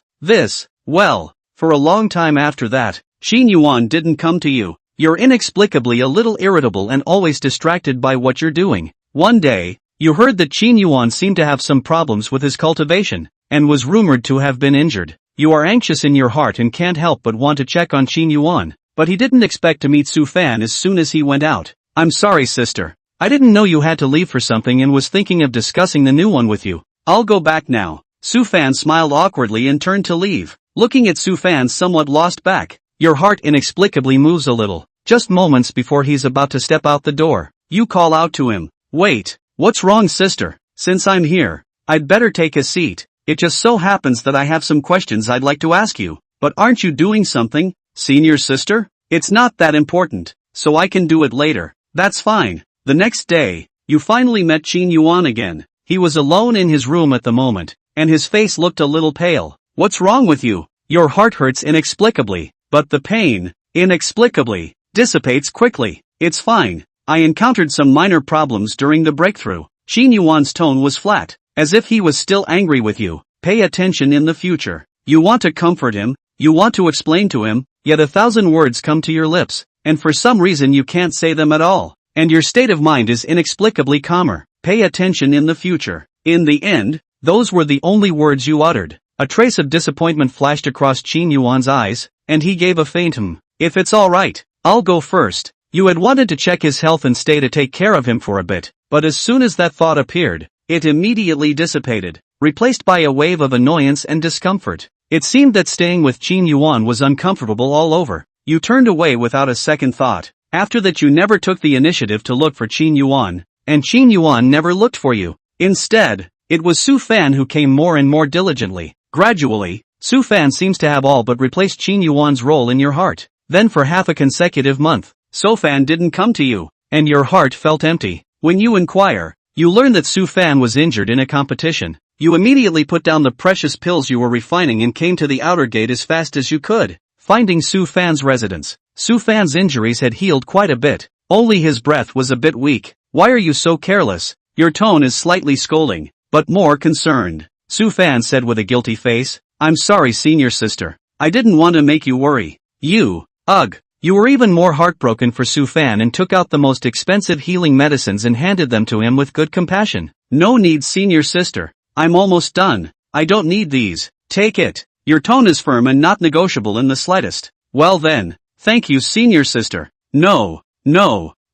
S1: Well, for a long time after that, Qin Yuan didn't come to you. You're inexplicably a little irritable and always distracted by what you're doing. One day, you heard that Qin Yuan seemed to have some problems with his cultivation, and was rumored to have been injured. You are anxious in your heart and can't help but want to check on Qin Yuan, but he didn't expect to meet Su Fan as soon as he went out. I'm sorry sister. I didn't know you had to leave for something and was thinking of discussing the new one with you. I'll go back now. Su Fan smiled awkwardly and turned to leave. Looking at Su Fan's somewhat lost back, your heart inexplicably moves a little. Just moments before he's about to step out the door, you call out to him. Wait, what's wrong sister? Since I'm here, I'd better take a seat. It just so happens that I have some questions I'd like to ask you. But aren't you doing something, Senior Sister? It's not that important, so I can do it later. That's fine. The next day, you finally met Qin Yuan again. He was alone in his room at the moment, and his face looked a little pale. What's wrong with you? Your heart hurts inexplicably, but the pain, inexplicably, dissipates quickly. It's fine. I encountered some minor problems during the breakthrough. Qin Yuan's tone was flat, as if he was still angry with you. Pay attention in the future. You want to comfort him, you want to explain to him, yet 1,000 words come to your lips, and for some reason you can't say them at all. And your state of mind is inexplicably calmer. Pay attention in the future. In the end, those were the only words you uttered. A trace of disappointment flashed across Qin Yuan's eyes, and he gave a faint If it's alright, I'll go first. You had wanted to check his health and stay to take care of him for a bit, but as soon as that thought appeared, it immediately dissipated, replaced by a wave of annoyance and discomfort. It seemed that staying with Qin Yuan was uncomfortable all over. You turned away without a second thought. After that you never took the initiative to look for Qin Yuan, and Qin Yuan never looked for you. Instead, it was Su Fan who came more and more diligently. Gradually, Su Fan seems to have all but replaced Qin Yuan's role in your heart. Then for half a consecutive month, Su Fan didn't come to you, and your heart felt empty. When you inquire, you learn that Su Fan was injured in a competition. You immediately put down the precious pills you were refining and came to the outer gate as fast as you could. Finding Su Fan's residence, Su Fan's injuries had healed quite a bit, only his breath was a bit weak. Why are you so careless? Your tone is slightly scolding, but more concerned. Su Fan said with a guilty face. I'm sorry, senior sister. I didn't want to make you worry. Ugh. You were even more heartbroken for Su Fan and took out the most expensive healing medicines and handed them to him with good compassion. No need, senior sister. I'm almost done. I don't need these. Take it. Your tone is firm and not negotiable in the slightest. Well then, thank you, senior sister. No.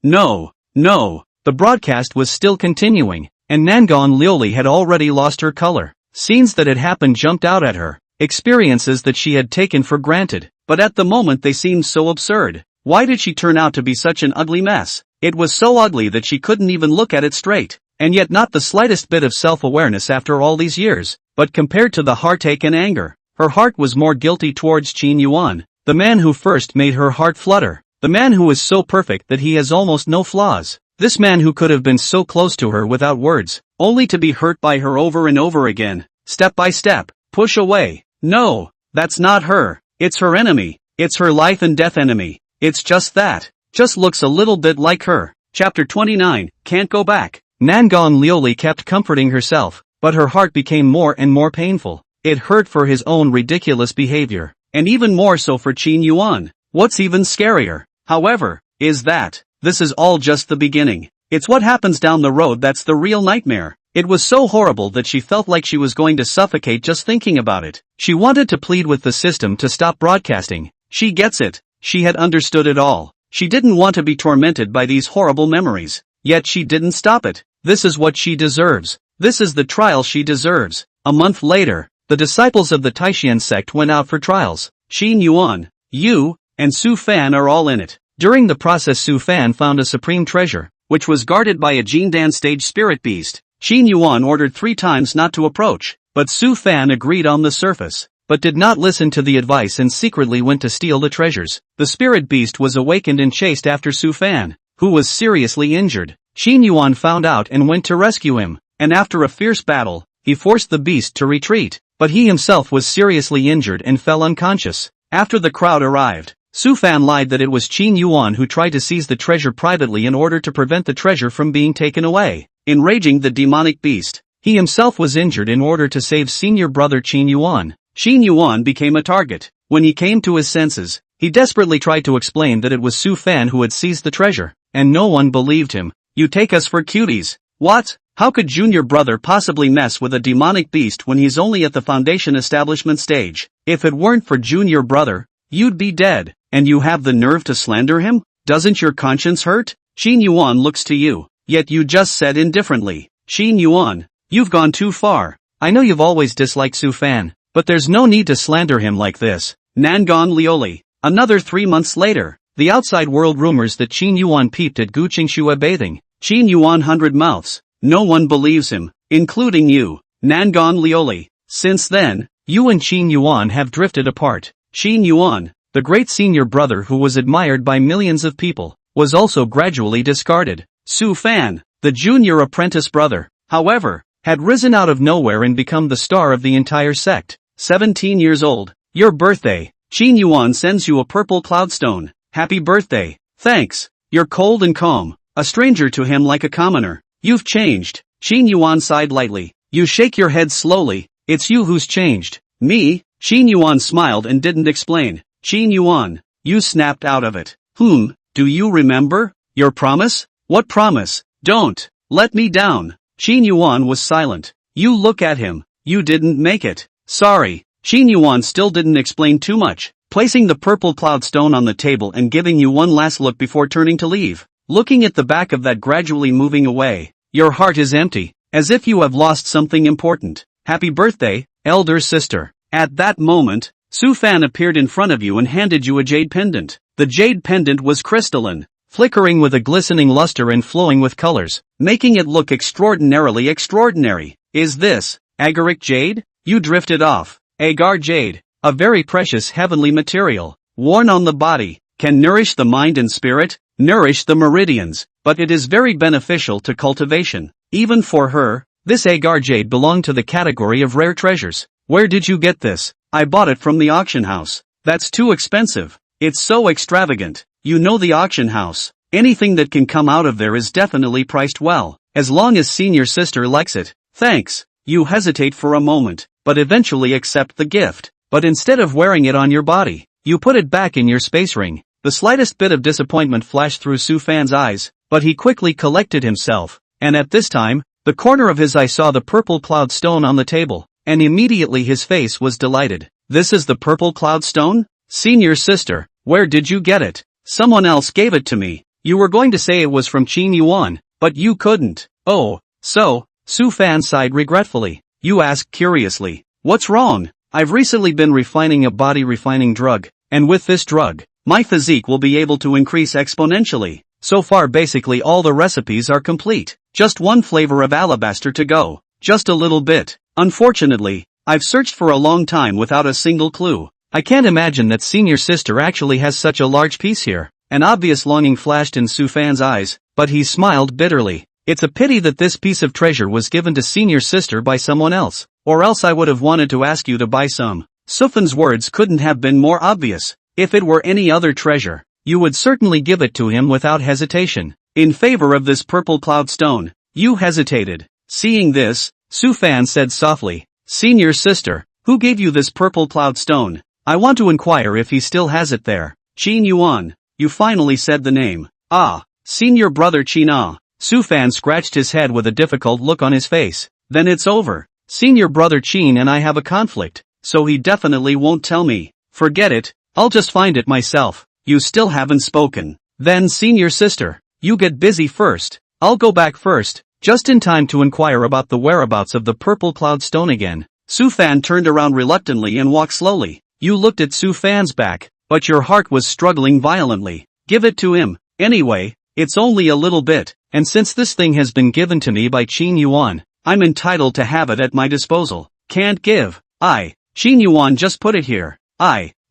S1: The broadcast was still continuing, and Nangon Lioli had already lost her color. Scenes that had happened jumped out at her. Experiences that she had taken for granted. But at the moment they seemed so absurd. Why did she turn out to be such an ugly mess? It was so ugly that she couldn't even look at it straight. And yet not the slightest bit of self-awareness after all these years. But compared to the heartache and anger, her heart was more guilty towards Qin Yuan, the man who first made her heart flutter. The man who is so perfect that he has almost no flaws. This man who could have been so close to her without words, only to be hurt by her over and over again. Step by step, push away. No, that's not her. It's her enemy. It's her life and death enemy. It's just that. Just looks a little bit like her. Chapter 29, Can't Go Back. Nangon Lioli kept comforting herself, but her heart became more and more painful. It hurt for his own ridiculous behavior, and even more so for Qin Yuan. What's even scarier, however, is that this is all just the beginning. It's what happens down the road that's the real nightmare. It was so horrible that she felt like she was going to suffocate just thinking about it. She wanted to plead with the system to stop broadcasting. She gets it. She had understood it all. She didn't want to be tormented by these horrible memories. Yet she didn't stop it. This is what she deserves. This is the trial she deserves. A month later, the disciples of the Taishan sect went out for trials. Qin Yuan, Yu, and Su Fan are all in it. During the process, Su Fan found a supreme treasure, which was guarded by a Jindan stage spirit beast. Qin Yuan ordered 3 times not to approach, but Su Fan agreed on the surface, but did not listen to the advice and secretly went to steal the treasures. The spirit beast was awakened and chased after Su Fan, who was seriously injured. Qin Yuan found out and went to rescue him, and after a fierce battle, he forced the beast to retreat, but he himself was seriously injured and fell unconscious. After the crowd arrived, Su Fan lied that it was Qin Yuan who tried to seize the treasure privately in order to prevent the treasure from being taken away. Enraging the demonic beast, he himself was injured in order to save senior brother Qin Yuan. Qin Yuan became a target. When he came to his senses, he desperately tried to explain that it was Su Fan who had seized the treasure, and no one believed him. You take us for cuties. What? How could junior brother possibly mess with a demonic beast when he's only at the foundation establishment stage? If it weren't for junior brother, you'd be dead, and you have the nerve to slander him? Doesn't your conscience hurt? Qin Yuan looks to you. Yet you just said indifferently. Qin Yuan, you've gone too far. I know you've always disliked Su Fan, but there's no need to slander him like this. Nangon Lioli. Another 3 months later, the outside world rumors that Qin Yuan peeped at Gu Qingxue bathing. Qin Yuan 100 mouths. No one believes him, including you. Nangon Lioli. Since then, you and Qin Yuan have drifted apart. Qin Yuan, the great senior brother who was admired by millions of people, was also gradually discarded. Su Fan, the junior apprentice brother, however, had risen out of nowhere and become the star of the entire sect. 17 years old. Your birthday. Qin Yuan sends you a purple cloudstone. Happy birthday. Thanks. You're cold and calm, a stranger to him like a commoner. You've changed. Qin Yuan sighed lightly. You shake your head slowly. It's you who's changed. Me? Qin Yuan smiled and didn't explain. Qin Yuan, you snapped out of it. Do you remember? Your promise? What promise? Don't let me down. Qin Yuan was silent. You look at him. You didn't make it. Sorry. Qin Yuan still didn't explain too much, placing the purple cloudstone on the table and giving you one last look before turning to leave. Looking at the back of that gradually moving away, your heart is empty, as if you have lost something important. Happy birthday, elder sister. At that moment, Su Fan appeared in front of you and handed you a jade pendant. The jade pendant was crystalline, flickering with a glistening luster and flowing with colors, making it look extraordinarily extraordinary. Is this agaric jade? You drifted off. Agar jade, a very precious heavenly material, worn on the body, can nourish the mind and spirit, nourish the meridians, but it is very beneficial to cultivation. Even for her, this agar jade belonged to the category of rare treasures. Where did you get this? I bought it from the auction house. That's too expensive. It's so extravagant. You know the auction house. Anything that can come out of there is definitely priced well, as long as senior sister likes it. Thanks. You hesitate for a moment, but eventually accept the gift. But instead of wearing it on your body, you put it back in your space ring. The slightest bit of disappointment flashed through Su Fan's eyes, but he quickly collected himself, and at this time, the corner of his eye saw the purple cloud stone on the table, and immediately his face was delighted. This is the purple cloud stone? Senior sister, where did you get it? Someone else gave it to me. You were going to say it was from Qin Yuan, but you couldn't. Oh, so, Su Fan sighed regretfully. You asked curiously, what's wrong? I've recently been refining a body refining drug, and with this drug, my physique will be able to increase exponentially. So far basically all the recipes are complete. Just one flavor of alabaster to go. Just a little bit. Unfortunately, I've searched for a long time without a single clue. I can't imagine that senior sister actually has such a large piece here. An obvious longing flashed in Su Fan's eyes, but he smiled bitterly. It's a pity that this piece of treasure was given to senior sister by someone else, or else I would have wanted to ask you to buy some. Su Fan's words couldn't have been more obvious. If it were any other treasure, you would certainly give it to him without hesitation. In favor of this purple cloud stone, you hesitated. Seeing this, Su Fan said softly, Senior sister, who gave you this purple cloud stone? I want to inquire if he still has it there. Qin Yuan, you finally said the name. Ah, senior brother Qin. Su Fan scratched his head with a difficult look on his face. Then it's over. Senior brother Qin and I have a conflict, so he definitely won't tell me. Forget it, I'll just find it myself. You still haven't spoken. Then senior sister, you get busy first. I'll go back first, just in time to inquire about the whereabouts of the purple cloud stone again. Su Fan turned around reluctantly and walked slowly. You looked at Su Fan's back, but your heart was struggling violently. Give it to him. Anyway, it's only a little bit, and since this thing has been given to me by Qin Yuan, I'm entitled to have it at my disposal. Can't give. Qin Yuan just put it here.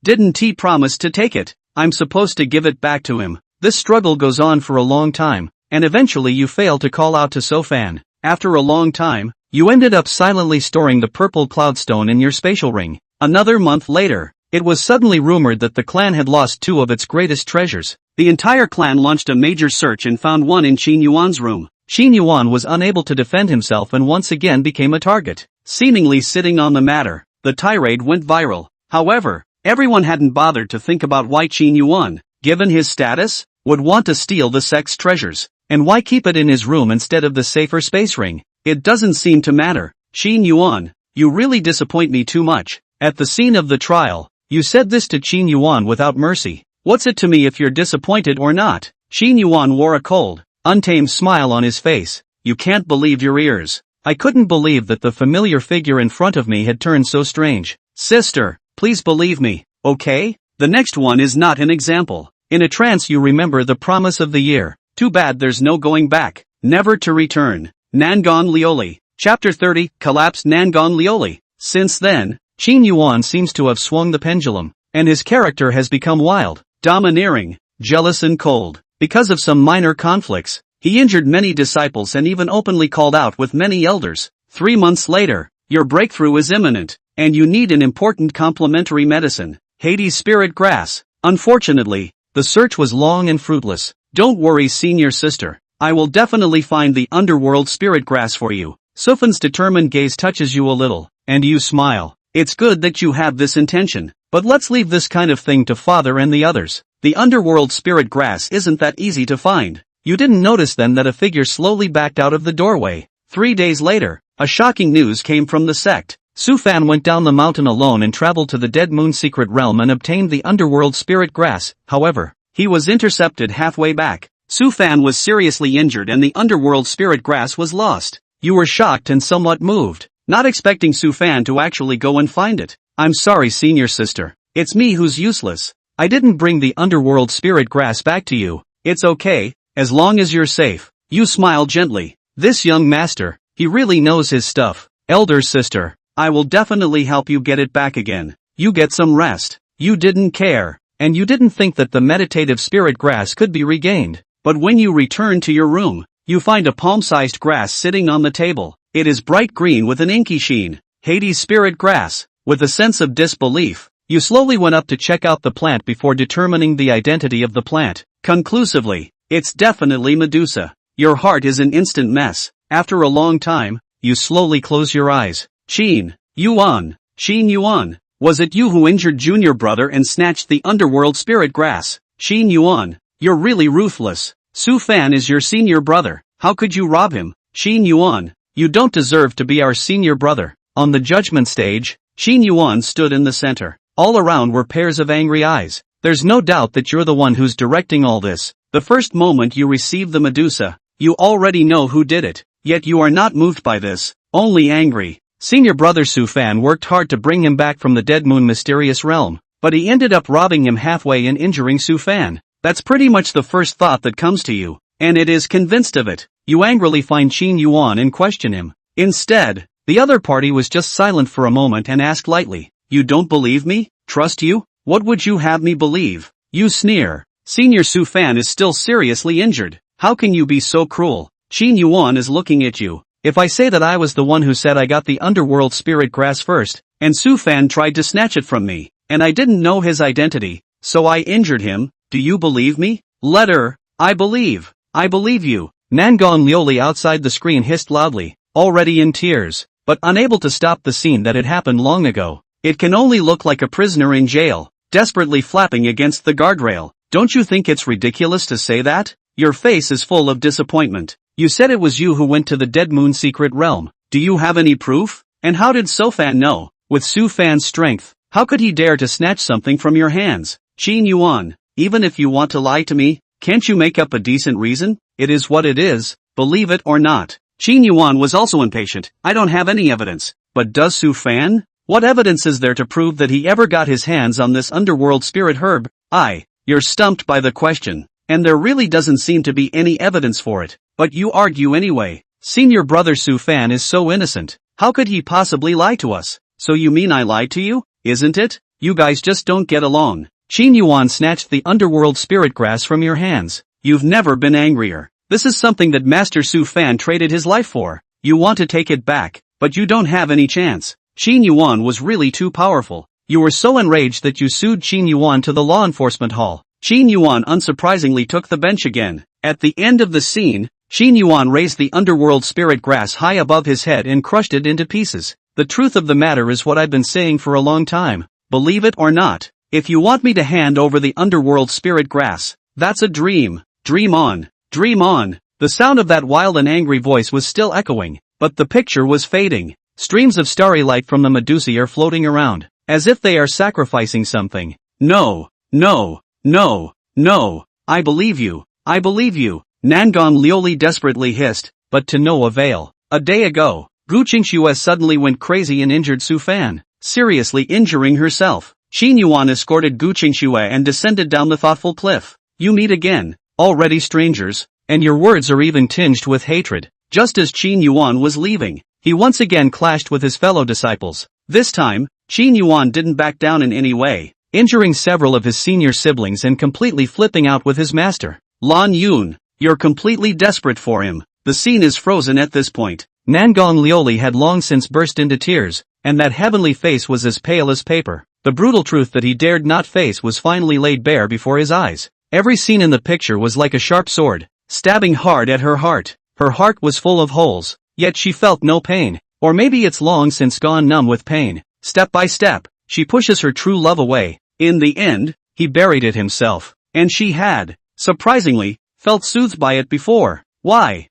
S1: Didn't he promise to take it? I'm supposed to give it back to him. This struggle goes on for a long time, and eventually you fail to call out to Su Fan. After a long time, you ended up silently storing the purple cloud stone in your spatial ring. Another month later, it was suddenly rumored that the clan had lost two of its greatest treasures. The entire clan launched a major search and found one in Qin Yuan's room. Qin Yuan was unable to defend himself and once again became a target. Seemingly sitting on the matter, the tirade went viral. However, everyone hadn't bothered to think about why Qin Yuan, given his status, would want to steal the sex treasures, and why keep it in his room instead of the safer space ring. It doesn't seem to matter. Qin Yuan, you really disappoint me too much. At the scene of the trial, you said this to Qin Yuan without mercy. What's it to me if you're disappointed or not? Qin Yuan wore a cold, untamed smile on his face. You can't believe your ears. I couldn't believe that the familiar figure in front of me had turned so strange. Sister, please believe me, okay? The next one is not an example. In a trance you remember the promise of the year. Too bad there's no going back. Never to return. Nangon Lioli. Chapter 30, Collapsed Nangon Lioli. Since then, Qin Yuan seems to have swung the pendulum, and his character has become wild, domineering, jealous and cold. Because of some minor conflicts, he injured many disciples and even openly called out with many elders. 3 months later, your breakthrough is imminent, and you need an important complementary medicine, Hades spirit grass. Unfortunately, the search was long and fruitless. Don't worry senior sister, I will definitely find the underworld spirit grass for you. Su Fan's determined gaze touches you a little, and you smile. It's good that you have this intention, but let's leave this kind of thing to father and the others. The underworld spirit grass isn't that easy to find. You didn't notice then that a figure slowly backed out of the doorway. 3 days later, a shocking news came from the sect. Su Fan went down the mountain alone and traveled to the Dead Moon secret realm and obtained the underworld spirit grass. However, he was intercepted halfway back. Su Fan was seriously injured and the underworld spirit grass was lost. You were shocked and somewhat moved, not expecting Su Fan to actually go and find it. I'm sorry senior sister, it's me who's useless. I didn't bring the underworld spirit grass back to you. It's okay, as long as you're safe. You smiled gently. This young master, he really knows his stuff. Elder sister, I will definitely help you get it back again. You get some rest. You didn't care, and you didn't think that the meditative spirit grass could be regained. But when you return to your room, you find a palm-sized grass sitting on the table. It is bright green with an inky sheen. Hades spirit grass. With a sense of disbelief, you slowly went up to check out the plant before determining the identity of the plant. Conclusively, it's definitely Medusa. Your heart is an instant mess. After a long time, you slowly close your eyes. Qin Yuan. Qin Yuan. Was it you who injured junior brother and snatched the underworld spirit grass? Qin Yuan. You're really ruthless. Su Fan is your senior brother. How could you rob him? Qin Yuan. You don't deserve to be our senior brother. On the judgment stage, Qin Yuan stood in the center. All around were pairs of angry eyes. There's no doubt that you're the one who's directing all this. The first moment you receive the Medusa, you already know who did it. Yet you are not moved by this, only angry. Senior brother Su Fan worked hard to bring him back from the Dead Moon mysterious realm, but he ended up robbing him halfway and injuring Su Fan. That's pretty much the first thought that comes to you, and it is convinced of it. You angrily find Qin Yuan and question him. Instead, the other party was just silent for a moment and asked lightly, "You don't believe me? Trust you? What would you have me believe?" You sneer. Senior Su Fan is still seriously injured. How can you be so cruel? Qin Yuan is looking at you. If I say that I was the one who said I got the underworld spirit grass first, and Su Fan tried to snatch it from me, and I didn't know his identity, so I injured him, do you believe me? Letter, I believe you. Nangon Lioli outside the screen hissed loudly, already in tears, but unable to stop the scene that had happened long ago. It can only look like a prisoner in jail, desperately flapping against the guardrail. Don't you think it's ridiculous to say that? Your face is full of disappointment. You said it was you who went to the Dead Moon secret realm. Do you have any proof? And how did Su Fan know? With Su Fan's strength, how could he dare to snatch something from your hands? Qin Yuan, even if you want to lie to me, can't you make up a decent reason? It is what it is, believe it or not. Qin Yuan was also impatient. I don't have any evidence. But does Su Fan? What evidence is there to prove that he ever got his hands on this underworld spirit herb? You're stumped by the question. And there really doesn't seem to be any evidence for it. But you argue anyway. Senior brother Su Fan is so innocent. How could he possibly lie to us? So you mean I lied to you? Isn't it? You guys just don't get along. Qin Yuan snatched the underworld spirit grass from your hands. You've never been angrier. This is something that Master Su Fan traded his life for. You want to take it back, but you don't have any chance. Qin Yuan was really too powerful. You were so enraged that you sued Qin Yuan to the law enforcement hall. Qin Yuan unsurprisingly took the bench again. At the end of the scene, Qin Yuan raised the underworld spirit grass high above his head and crushed it into pieces. The truth of the matter is what I've been saying for a long time. Believe it or not, if you want me to hand over the underworld spirit grass, that's a dream. Dream on. Dream on. The sound of that wild and angry voice was still echoing, but the picture was fading. Streams of starry light from the Medusa are floating around, as if they are sacrificing something. No. I believe you. Nangon Lioli desperately hissed, but to no avail. A day ago, Gu Qingxue suddenly went crazy and injured Su Fan, seriously injuring herself. Qin Yuan escorted Gu Qingxue and descended down the thoughtful cliff. You meet again, already strangers, and your words are even tinged with hatred. Just as Qin Yuan was leaving, he once again clashed with his fellow disciples. This time, Qin Yuan didn't back down in any way, injuring several of his senior siblings and completely flipping out with his master. Lan Yun, you're completely desperate for him. The scene is frozen at this point. Nangon Lioli had long since burst into tears, and that heavenly face was as pale as paper. The brutal truth that he dared not face was finally laid bare before his eyes. Every scene in the picture was like a sharp sword, stabbing hard at her heart. Her heart was full of holes, yet she felt no pain. Or maybe it's long since gone numb with pain. Step by step, she pushes her true love away. In the end, he buried it himself. And she had, surprisingly, felt soothed by it before. Why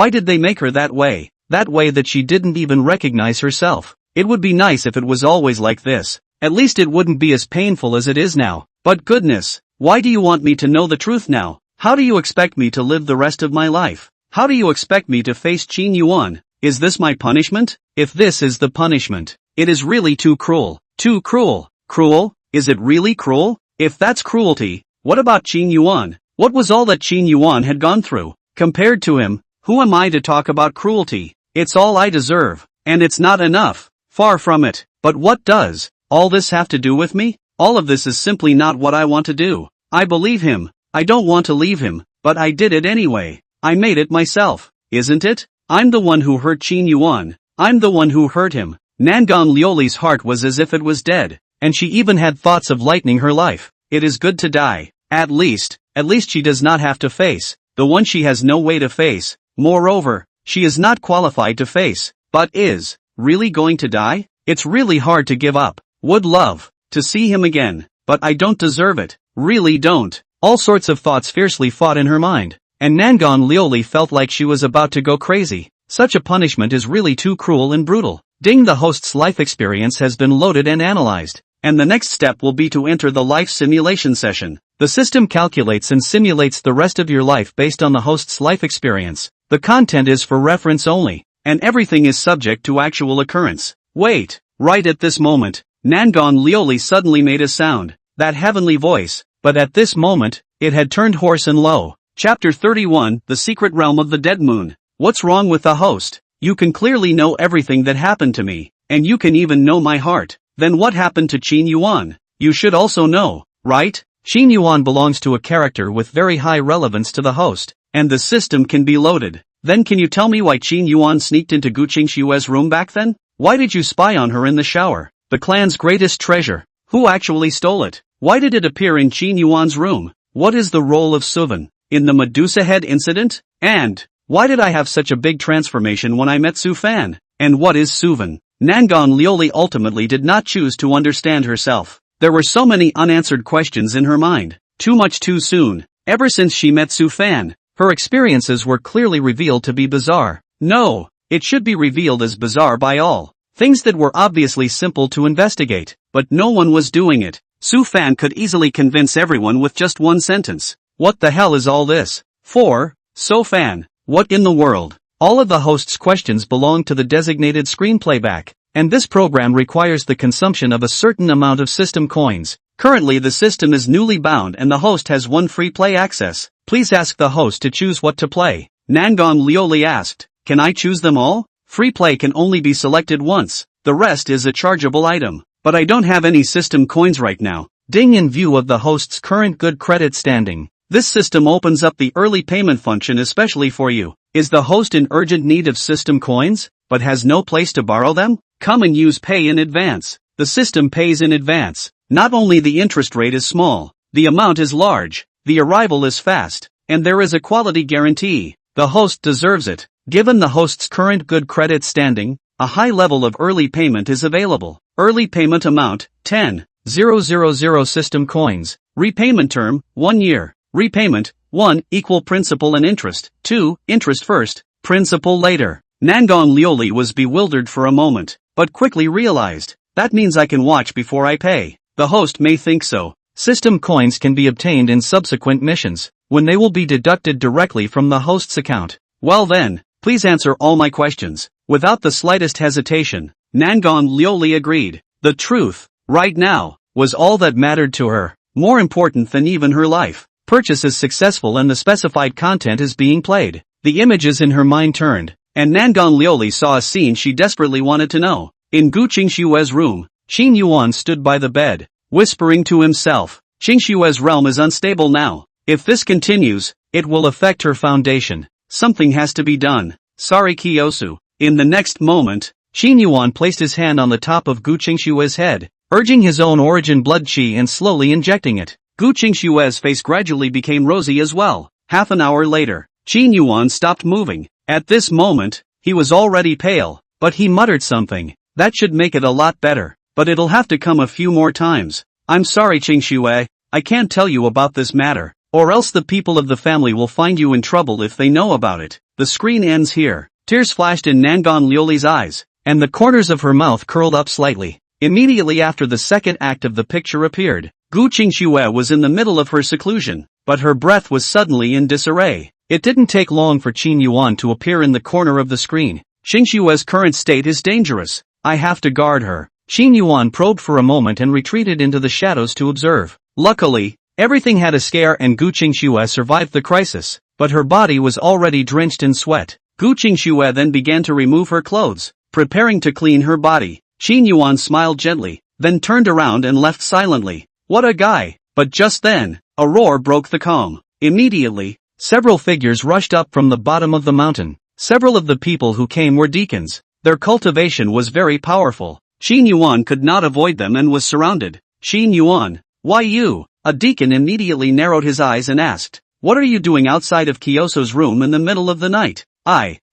S1: did they make her that way? That way that she didn't even recognize herself. It would be nice if it was always like this. At least it wouldn't be as painful as it is now. But goodness, why do you want me to know the truth now? How do you expect me to live the rest of my life? How do you expect me to face Qin Yuan? Is this my punishment? If this is the punishment, it is really too cruel. Too cruel. Cruel? Is it really cruel? If that's cruelty, what about Qin Yuan? What was all that Qin Yuan had gone through? Compared to him, who am I to talk about cruelty? It's all I deserve. And it's not enough. Far from it. But what does all this have to do with me? All of this is simply not what I want to do. I believe him. I don't want to leave him, but I did it anyway. I made it myself, isn't it? I'm the one who hurt Qin Yuan. I'm the one who hurt him. Nangon Lioli's heart was as if it was dead, and she even had thoughts of lightening her life. It is good to die. At least she does not have to face the one she has no way to face. Moreover, she is not qualified to face, but is really going to die? It's really hard to give up. Would love to see him again, but I don't deserve it. Really don't. All sorts of thoughts fiercely fought in her mind, and Nangon Lioli felt like she was about to go crazy. Such a punishment is really too cruel and brutal. Ding, the host's life experience has been loaded and analyzed, and the next step will be to enter the life simulation session. The system calculates and simulates the rest of your life based on the host's life experience. The content is for reference only, and everything is subject to actual occurrence. Wait, right at this moment, Nangon Lioli suddenly made a sound, that heavenly voice, but at this moment, it had turned hoarse and low. Chapter 31, The Secret Realm of the Dead Moon. What's wrong with the host? You can clearly know everything that happened to me, and you can even know my heart. Then what happened to Qin Yuan? You should also know, right? Qin Yuan belongs to a character with very high relevance to the host, and the system can be loaded. Then can you tell me why Qin Yuan sneaked into Gu Qingshue's room back then? Why did you spy on her in the shower? The clan's greatest treasure. Who actually stole it? Why did it appear in Qin Yuan's room? What is the role of Suvan in the Medusa Head incident? And why did I have such a big transformation when I met Su Fan? And what is Suvan? Nangon Lioli ultimately did not choose to understand herself. There were so many unanswered questions in her mind. Too much too soon. Ever since she met Su Fan, her experiences were clearly revealed to be bizarre. No, it should be revealed as bizarre by all. Things that were obviously simple to investigate, but no one was doing it. Su Fan could easily convince everyone with just one sentence. What the hell is all this? For So Fan, what in the world? All of the host's questions belong to the designated screen playback, and this program requires the consumption of a certain amount of system coins. Currently the system is newly bound and the host has one free play access. Please ask the host to choose what to play. Nangon Lioli asked, can I choose them all? Free play can only be selected once, the rest is a chargeable item. But I don't have any system coins right now. Ding, in view of the host's current good credit standing, this system opens up the early payment function especially for you. Is the host in urgent need of system coins, but has no place to borrow them? Come and use pay in advance. The system pays in advance. Not only the interest rate is small, the amount is large, the arrival is fast, and there is a quality guarantee. The host deserves it. Given the host's current good credit standing, a high level of early payment is available. Early payment amount, 10,000 system coins. Repayment term, 1 year. Repayment, 1, equal principal and interest. 2, interest first, principal later. Nangon Lioli was bewildered for a moment, but quickly realized, that means I can watch before I pay. The host may think so. System coins can be obtained in subsequent missions, when they will be deducted directly from the host's account. Well then, please answer all my questions. Without the slightest hesitation, Nangon Lioli agreed. The truth, right now, was all that mattered to her, more important than even her life. Purchase is successful and the specified content is being played. The images in her mind turned, and Nangon Lioli saw a scene she desperately wanted to know. In Gu Qingshue's room, Qin Yuan stood by the bed, whispering to himself, Qingshue's realm is unstable now. If this continues, it will affect her foundation. Something has to be done. Sorry Kiyosu. In the next moment, Qin Yuan placed his hand on the top of Gu Qingshue's head, urging his own origin blood qi and slowly injecting it. Gu Qingshue's face gradually became rosy as well. Half an hour later, Qin Yuan stopped moving. At this moment, he was already pale, but he muttered something. That should make it a lot better, but it'll have to come a few more times. I'm sorry Qingxue, I can't tell you about this matter, or else the people of the family will find you in trouble if they know about it. The screen ends here. Tears flashed in Nangon Lioli's eyes, and the corners of her mouth curled up slightly. Immediately after the second act of the picture appeared, Gu Qingxue was in the middle of her seclusion, but her breath was suddenly in disarray. It didn't take long for Qin Yuan to appear in the corner of the screen. Qingshue's current state is dangerous. I have to guard her. Qin Yuan probed for a moment and retreated into the shadows to observe. Luckily, everything had a scare and Gu Qingxue survived the crisis, but her body was already drenched in sweat. Gu Qingxue then began to remove her clothes, preparing to clean her body. Qin Yuan smiled gently, then turned around and left silently. What a guy! But just then, a roar broke the calm. Immediately, several figures rushed up from the bottom of the mountain. Several of the people who came were deacons. Their cultivation was very powerful. Qin Yuan could not avoid them and was surrounded. Qin Yuan, why you? A deacon immediately narrowed his eyes and asked, what are you doing outside of Kiyoso's room in the middle of the night?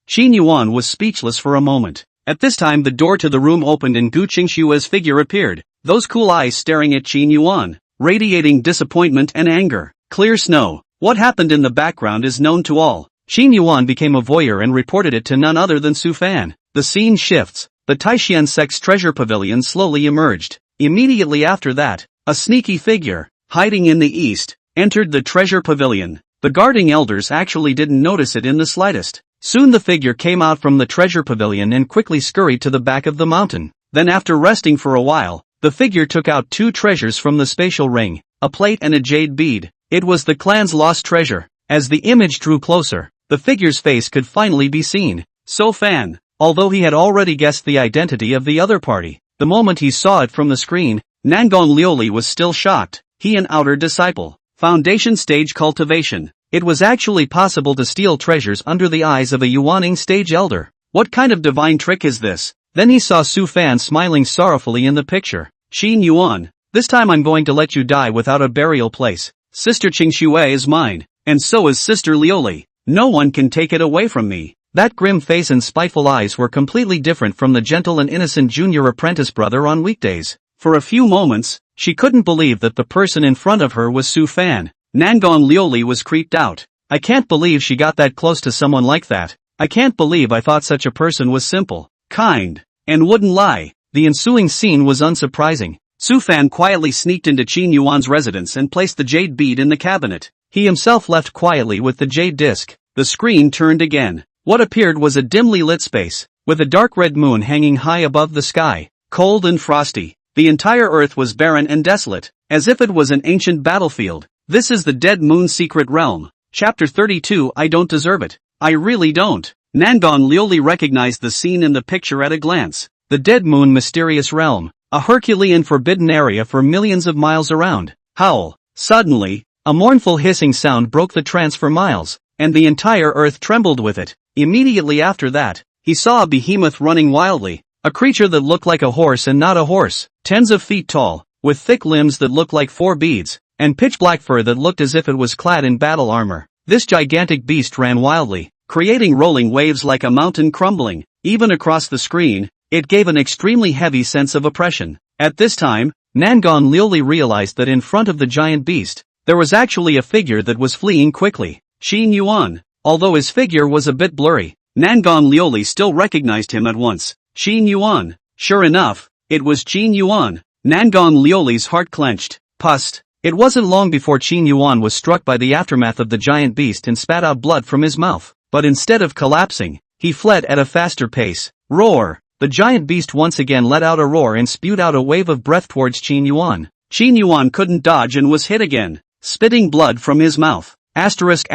S1: Qin Yuan was speechless for a moment. At this time the door to the room opened and Gu Qingshua's figure appeared, those cool eyes staring at Qin Yuan, radiating disappointment and anger. Clear snow. What happened in the background is known to all. Qin Yuan became a voyeur and reported it to none other than Su Fan. The scene shifts. The Taishian sect's treasure pavilion slowly emerged. Immediately after that, a sneaky figure, hiding in the east, entered the treasure pavilion. The guarding elders actually didn't notice it in the slightest. Soon the figure came out from the treasure pavilion and quickly scurried to the back of the mountain. Then after resting for a while, the figure took out 2 treasures from the spatial ring, a plate and a jade bead. It was the clan's lost treasure. As the image drew closer, the figure's face could finally be seen. So Fan, although he had already guessed the identity of the other party, the moment he saw it from the screen, Nangon Liuli was still shocked. He an outer disciple. Foundation stage cultivation. It was actually possible to steal treasures under the eyes of a Yuaning stage elder. What kind of divine trick is this? Then he saw Su Fan smiling sorrowfully in the picture. Qin Yuan, this time I'm going to let you die without a burial place. Sister Qingxue is mine, and so is Sister Liuli. No one can take it away from me. That grim face and spiteful eyes were completely different from the gentle and innocent junior apprentice brother on weekdays. For a few moments, she couldn't believe that the person in front of her was Su Fan. Nangon Liuli was creeped out. I can't believe she got that close to someone like that. I can't believe I thought such a person was simple, kind, and wouldn't lie. The ensuing scene was unsurprising. Su Fan quietly sneaked into Qin Yuan's residence and placed the jade bead in the cabinet. He himself left quietly with the jade disc. The screen turned again. What appeared was a dimly lit space, with a dark red moon hanging high above the sky, cold and frosty. The entire earth was barren and desolate, as if it was an ancient battlefield. This is the Dead Moon Secret Realm. Chapter 32. I don't deserve it. I really don't. Nangon Liuli recognized the scene in the picture at a glance. The Dead Moon Mysterious Realm. A Herculean forbidden area for millions of miles around. Howl. Suddenly, a mournful hissing sound broke the trance for miles, and the entire earth trembled with it. Immediately after that, he saw a behemoth running wildly. A creature that looked like a horse and not a horse. Tens of feet tall, with thick limbs that looked like 4 beads, and pitch-black fur that looked as if it was clad in battle armor. This gigantic beast ran wildly, creating rolling waves like a mountain crumbling. Even across the screen, it gave an extremely heavy sense of oppression. At this time, Nangon Liuli realized that in front of the giant beast, there was actually a figure that was fleeing quickly. Qin Yuan. Although his figure was a bit blurry, Nangon Liuli still recognized him at once. Qin Yuan. Sure enough, it was Qin Yuan. Nangon Liuli's heart clenched. Pust. It wasn't long before Qin Yuan was struck by the aftermath of the giant beast and spat out blood from his mouth. But instead of collapsing, he fled at a faster pace. Roar! The giant beast once again let out a roar and spewed out a wave of breath towards Qin Yuan. Qin Yuan couldn't dodge and was hit again, spitting blood from his mouth. Asterisk.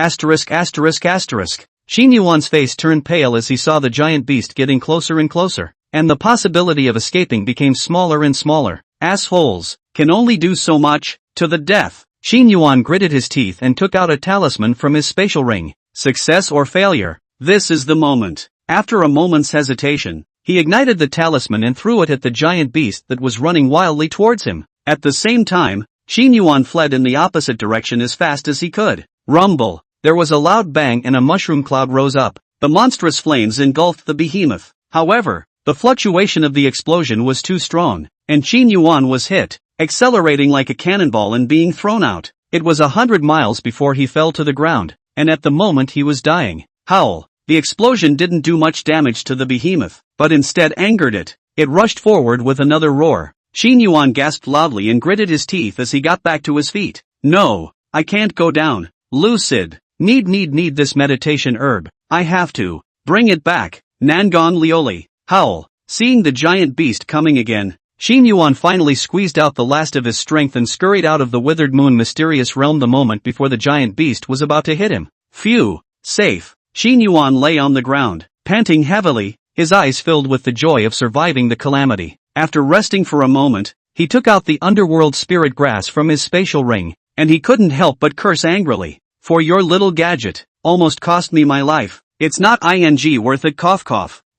S1: Qin Yuan's face turned pale as he saw the giant beast getting closer and closer, and the possibility of escaping became smaller and smaller. Assholes can only do so much, to the death. Qin Yuan gritted his teeth and took out a talisman from his spatial ring. Success or failure? This is the moment. After a moment's hesitation, he ignited the talisman and threw it at the giant beast that was running wildly towards him. At the same time, Qin Yuan fled in the opposite direction as fast as he could. Rumble. There was a loud bang and a mushroom cloud rose up. The monstrous flames engulfed the behemoth. However, the fluctuation of the explosion was too strong, and Qin Yuan was hit, accelerating like a cannonball and being thrown out. It was 100 miles before he fell to the ground, and at the moment he was dying. Howl. The explosion didn't do much damage to the behemoth, but instead angered it. It rushed forward with another roar. Qin Yuan gasped loudly and gritted his teeth as he got back to his feet. No, I can't go down. Lucid. Need this meditation herb. I have to. Bring it back. Nangon Liuli. Howl. Seeing the giant beast coming again, Qin Yuan finally squeezed out the last of his strength and scurried out of the withered moon mysterious realm the moment before the giant beast was about to hit him. Phew. Safe. Qin Yuan lay on the ground, panting heavily, his eyes filled with the joy of surviving the calamity. After resting for a moment, he took out the underworld spirit grass from his spatial ring, and he couldn't help but curse angrily. For your little gadget, almost cost me my life. It's not worth it.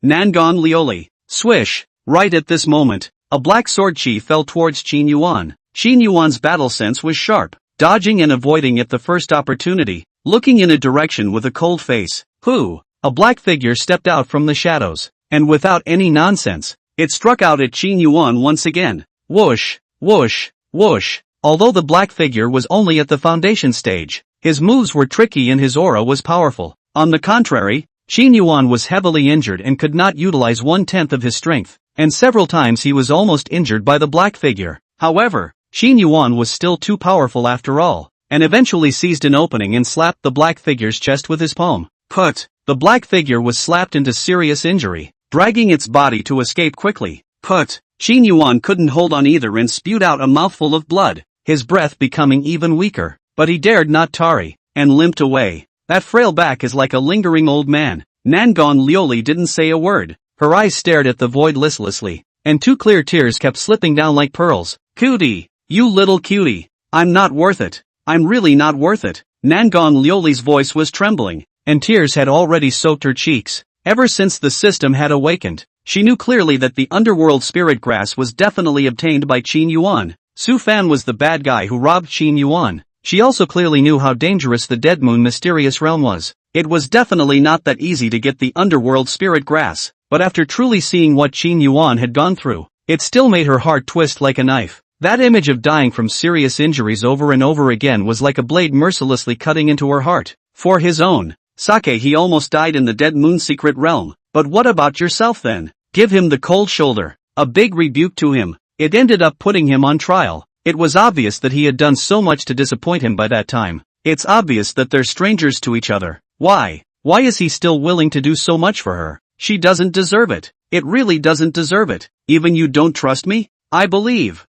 S1: Nangon Liuli. Swish. Right at this moment, a black sword chi fell towards Qin Yuan. Qin Yuan's battle sense was sharp, dodging and avoiding at the first opportunity, looking in a direction with a cold face. Who? a black figure stepped out from the shadows, and without any nonsense, it struck out at Qin Yuan once again. Whoosh, whoosh, whoosh. Although the black figure was only at the foundation stage, his moves were tricky and his aura was powerful. On the contrary, Qin Yuan was heavily injured and could not utilize 1/10 of his strength, and several times he was almost injured by the black figure. However, Qin Yuan was still too powerful after all, and eventually seized an opening and slapped the black figure's chest with his palm. Put! The black figure was slapped into serious injury, dragging its body to escape quickly. Put! Qin Yuan couldn't hold on either and spewed out a mouthful of blood, his breath becoming even weaker. But he dared not tarry, and limped away. That frail back is like a lingering old man. Nangon Lioli didn't say a word. Her eyes stared at the void listlessly, and 2 clear tears kept slipping down like pearls. Cutie! You little cutie! I'm not worth it. I'm really not worth it. Nangon Lioli's voice was trembling, and tears had already soaked her cheeks. Ever since the system had awakened, she knew clearly that the underworld spirit grass was definitely obtained by Qin Yuan. Su Fan was the bad guy who robbed Qin Yuan. She also clearly knew how dangerous the Dead Moon mysterious realm was. It was definitely not that easy to get the underworld spirit grass, but after truly seeing what Qin Yuan had gone through, it still made her heart twist like a knife. That image of dying from serious injuries over and over again was like a blade mercilessly cutting into her heart. For his own sake, he almost died in the Dead Moon secret realm. But what about yourself then? Give him the cold shoulder. A big rebuke to him. It ended up putting him on trial. It was obvious that he had done so much to disappoint him by that time. It's obvious that they're strangers to each other. Why? Why is he still willing to do so much for her? She doesn't deserve it. It really doesn't deserve it. Even you don't trust me? I believe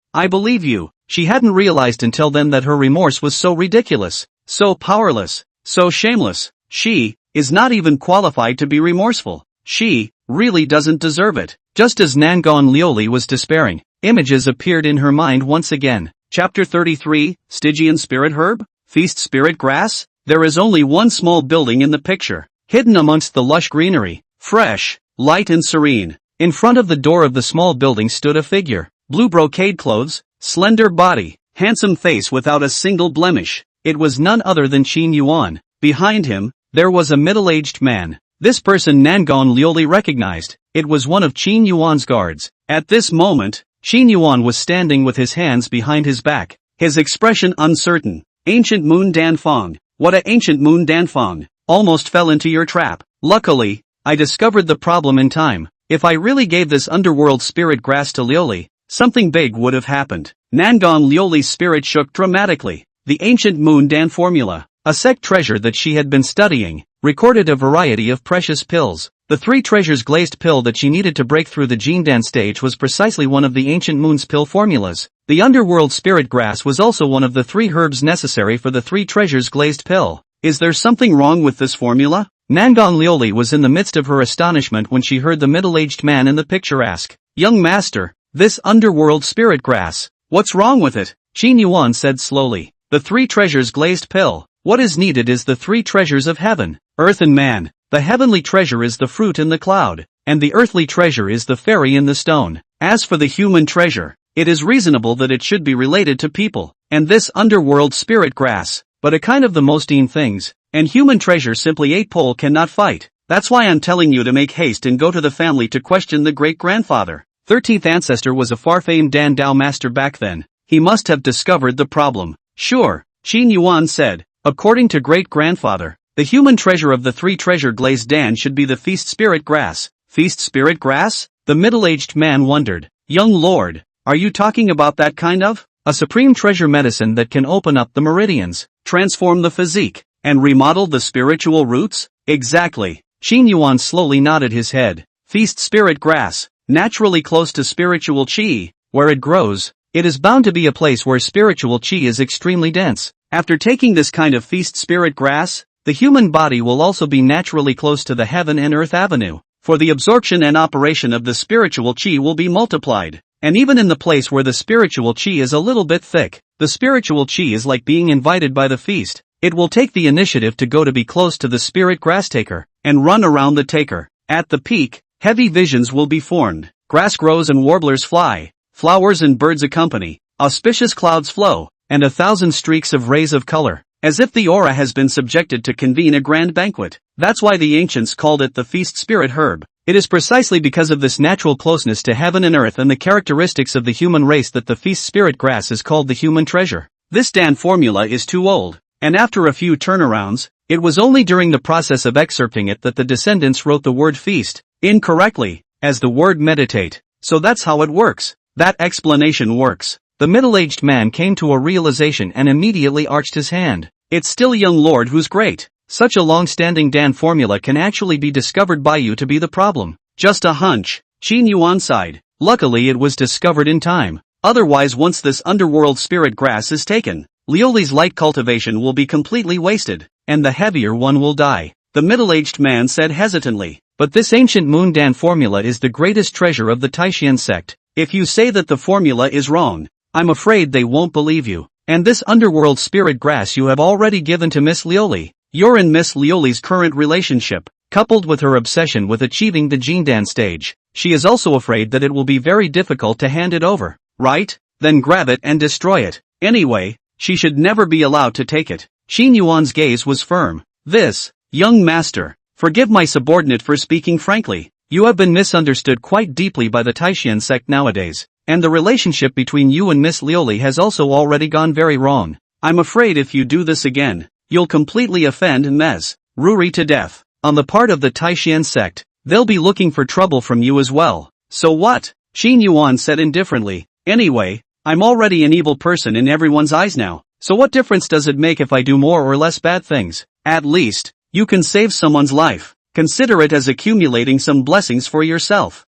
S1: you. She hadn't realized until then that her remorse was so ridiculous, so powerless, so shameless. She is not even qualified to be remorseful. She really doesn't deserve it. Just as Nangon Lioli was despairing, images appeared in her mind once again. Chapter 33, Stygian Spirit Herb? Feast Spirit Grass? There is only one small building in the picture, hidden amongst the lush greenery, fresh, light and serene. In front of the door of the small building stood a figure, blue brocade clothes, slender body, handsome face without a single blemish. It was none other than Qin Yuan. Behind him, there was a middle-aged man. This person Nangon Lioli recognized. It was one of Qin Yuan's guards. At this moment, Qin Yuan was standing with his hands behind his back, his expression uncertain. Ancient Moon Danfeng. What a ancient Moon Danfeng. Almost fell into your trap. Luckily, I discovered the problem in time. If I really gave this underworld spirit grass to Lioli, something big would have happened. Nangon Lioli's spirit shook dramatically. The ancient Moon Dan formula, a sect treasure that she had been studying, recorded a variety of precious pills. The 3 treasures glazed pill that she needed to break through the Jindan stage was precisely one of the ancient moon's pill formulas. The underworld spirit grass was also one of the 3 herbs necessary for the 3 treasures glazed pill. Is there something wrong with this formula? Nangon Lioli was in the midst of her astonishment when she heard the middle-aged man in the picture ask, "Young master, this underworld spirit grass, what's wrong with it?" Qin Yuan said slowly, "The 3 treasures glazed pill. What is needed is the 3 treasures of heaven, earth and man. The heavenly treasure is the fruit in the cloud, and the earthly treasure is the fairy in the stone. As for the human treasure, it is reasonable that it should be related to people, and this underworld spirit grass, but a kind of the mostine things, and human treasure simply 8 pole cannot fight. That's why I'm telling you to make haste and go to the family to question the great-grandfather." 13th ancestor was a far-famed Dan Dao master back then. He must have discovered the problem. "Sure," Qin Yuan said. "According to great-grandfather, the human treasure of the 3 treasure glazed Dan should be the feast spirit grass." Feast spirit grass? The middle-aged man wondered. "Young lord, are you talking about that kind of? A supreme treasure medicine that can open up the meridians, transform the physique, and remodel the spiritual roots?" "Exactly." Qin Yuan slowly nodded his head. "Feast spirit grass, naturally close to spiritual qi, where it grows, it is bound to be a place where spiritual qi is extremely dense. After taking this kind of feast spirit grass, the human body will also be naturally close to the heaven and earth avenue, for the absorption and operation of the spiritual qi will be multiplied. And even in the place where the spiritual qi is a little bit thick, the spiritual qi is like being invited by the feast. It will take the initiative to go to be close to the spirit grass taker, and run around the taker. At the peak, heavy visions will be formed. Grass grows and warblers fly, flowers and birds accompany, auspicious clouds flow, and 1,000 streaks of rays of color, as if the aura has been subjected to convene a grand banquet. That's why the ancients called it the feast spirit herb. It is precisely because of this natural closeness to heaven and earth and the characteristics of the human race that the feast spirit grass is called the human treasure. This Dan formula is too old, and after a few turnarounds, it was only during the process of excerpting it that the descendants wrote the word feast incorrectly, as the word meditate. So that's how it works. That explanation works. The middle-aged man came to a realization and immediately arched his hand. It's still young lord who's great. Such a long-standing Dan formula can actually be discovered by you to be the problem. Just a hunch. Qin Yuan sighed. Luckily it was discovered in time. Otherwise once this underworld spirit grass is taken, Lioli's light cultivation will be completely wasted, and the heavier one will die. The middle-aged man said hesitantly. But this ancient moon Dan formula is the greatest treasure of the Taishan sect. If you say that the formula is wrong, I'm afraid they won't believe you. And this underworld spirit grass you have already given to Miss Lioli. You're in Miss Lioli's current relationship, coupled with her obsession with achieving the Jindan stage. She is also afraid that it will be very difficult to hand it over. Right? Then grab it and destroy it. Anyway, she should never be allowed to take it. Qin Yuan's gaze was firm. This, young master, forgive my subordinate for speaking frankly. You have been misunderstood quite deeply by the Taishan sect nowadays, and the relationship between you and Miss Lioli has also already gone very wrong. I'm afraid if you do this again, you'll completely offend Ms. Ruri to death. On the part of the Taishan sect, they'll be looking for trouble from you as well. So what? Qin Yuan said indifferently. Anyway, I'm already an evil person in everyone's eyes now, so what difference does it make if I do more or less bad things? At least, you can save someone's life. Consider it as accumulating some blessings for yourself.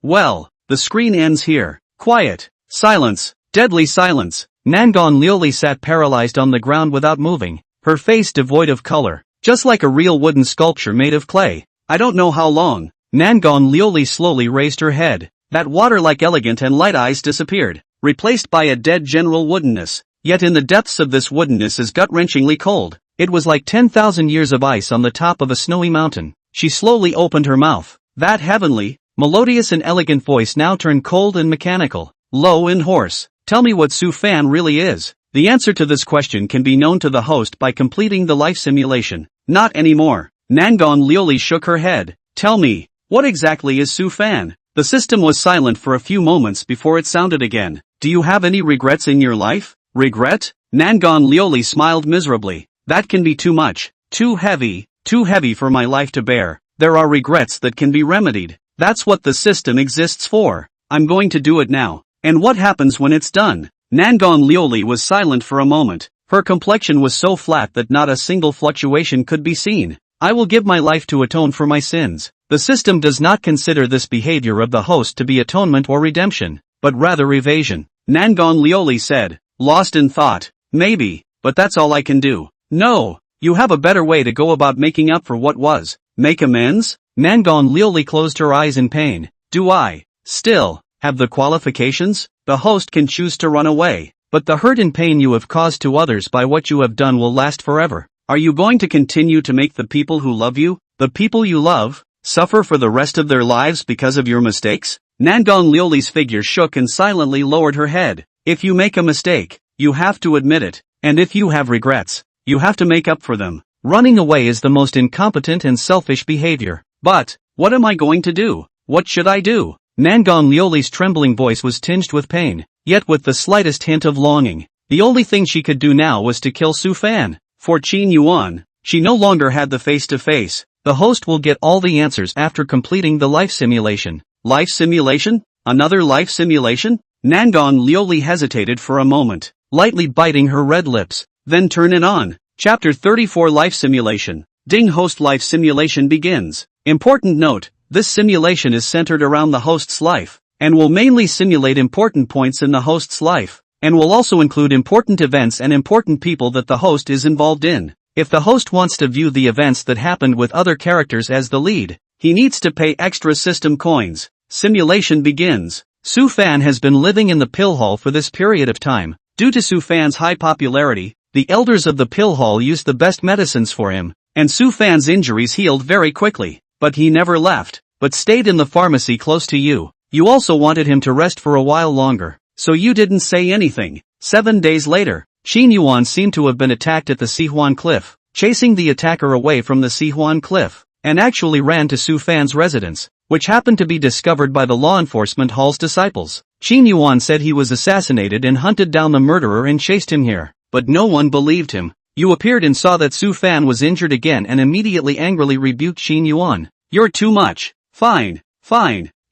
S1: Well, the screen ends here. Quiet. Silence. Deadly silence. Nangon Lioli sat paralyzed on the ground without moving, her face devoid of color, just like a real wooden sculpture made of clay. I don't know how long. Nangon Lioli slowly raised her head. That water-like elegant and light eyes disappeared, replaced by a dead general woodenness. Yet in the depths of this woodenness is gut-wrenchingly cold. It was like 10,000 years of ice on the top of a snowy mountain. She slowly opened her mouth. That heavenly, melodious and elegant voice now turned cold and mechanical, low and hoarse. Tell me what Su Fan really is. The answer to this question can be known to the host by completing the life simulation. Not anymore. Nangon Lioli shook her head. Tell me, what exactly is Su Fan? The system was silent for a few moments before it sounded again. Do you have any regrets in your life? Regret? Nangon Lioli smiled miserably. That can be too much. Too heavy for my life to bear. There are regrets that can be remedied. That's what the system exists for. I'm going to do it now. And what happens when it's done? Nangon Lioli was silent for a moment. Her complexion was so flat that not a single fluctuation could be seen. I will give my life to atone for my sins. The system does not consider this behavior of the host to be atonement or redemption, but rather evasion. Nangon Lioli said, lost in thought. Maybe, but that's all I can do. No, you have a better way to go about making up for what was. Make amends? Nangon Lioli closed her eyes in pain. Do I still have the qualifications? The host can choose to run away, but the hurt and pain you have caused to others by what you have done will last forever. Are you going to continue to make the people who love you, the people you love, suffer for the rest of their lives because of your mistakes? Nangon Lioli's figure shook and silently lowered her head. If you make a mistake, you have to admit it, and if you have regrets, you have to make up for them. Running away is the most incompetent and selfish behavior. But, what am I going to do? What should I do? Nangon Lioli's trembling voice was tinged with pain, yet with the slightest hint of longing. The only thing she could do now was to kill Su Fan. For Qin Yuan, she no longer had the face-to-face. The host will get all the answers after completing the life simulation. Life simulation? Another life simulation? Nangon Lioli hesitated for a moment, lightly biting her red lips. Then turn it on. Chapter 34 Life Simulation. Ding Host Life Simulation begins. Important note, this simulation is centered around the host's life, and will mainly simulate important points in the host's life, and will also include important events and important people that the host is involved in. If the host wants to view the events that happened with other characters as the lead, he needs to pay extra system coins. Simulation begins. Su Fan has been living in the pill hall for this period of time. Due to Su Fan's high popularity, the elders of the pill hall used the best medicines for him, and Su Fan's injuries healed very quickly. But he never left, but stayed in the pharmacy close to you. You also wanted him to rest for a while longer, so you didn't say anything. 7 days later, Xin Yuan seemed to have been attacked at the Sihuan Cliff, chasing the attacker away from the Sihuan Cliff, and actually ran to Su Fan's residence, which happened to be discovered by the law enforcement hall's disciples. Xin Yuan said he was assassinated and hunted down the murderer and chased him here, but no one believed him. You appeared and saw that Su Fan was injured again and immediately angrily rebuked Xin Yuan. You're too much. Fine,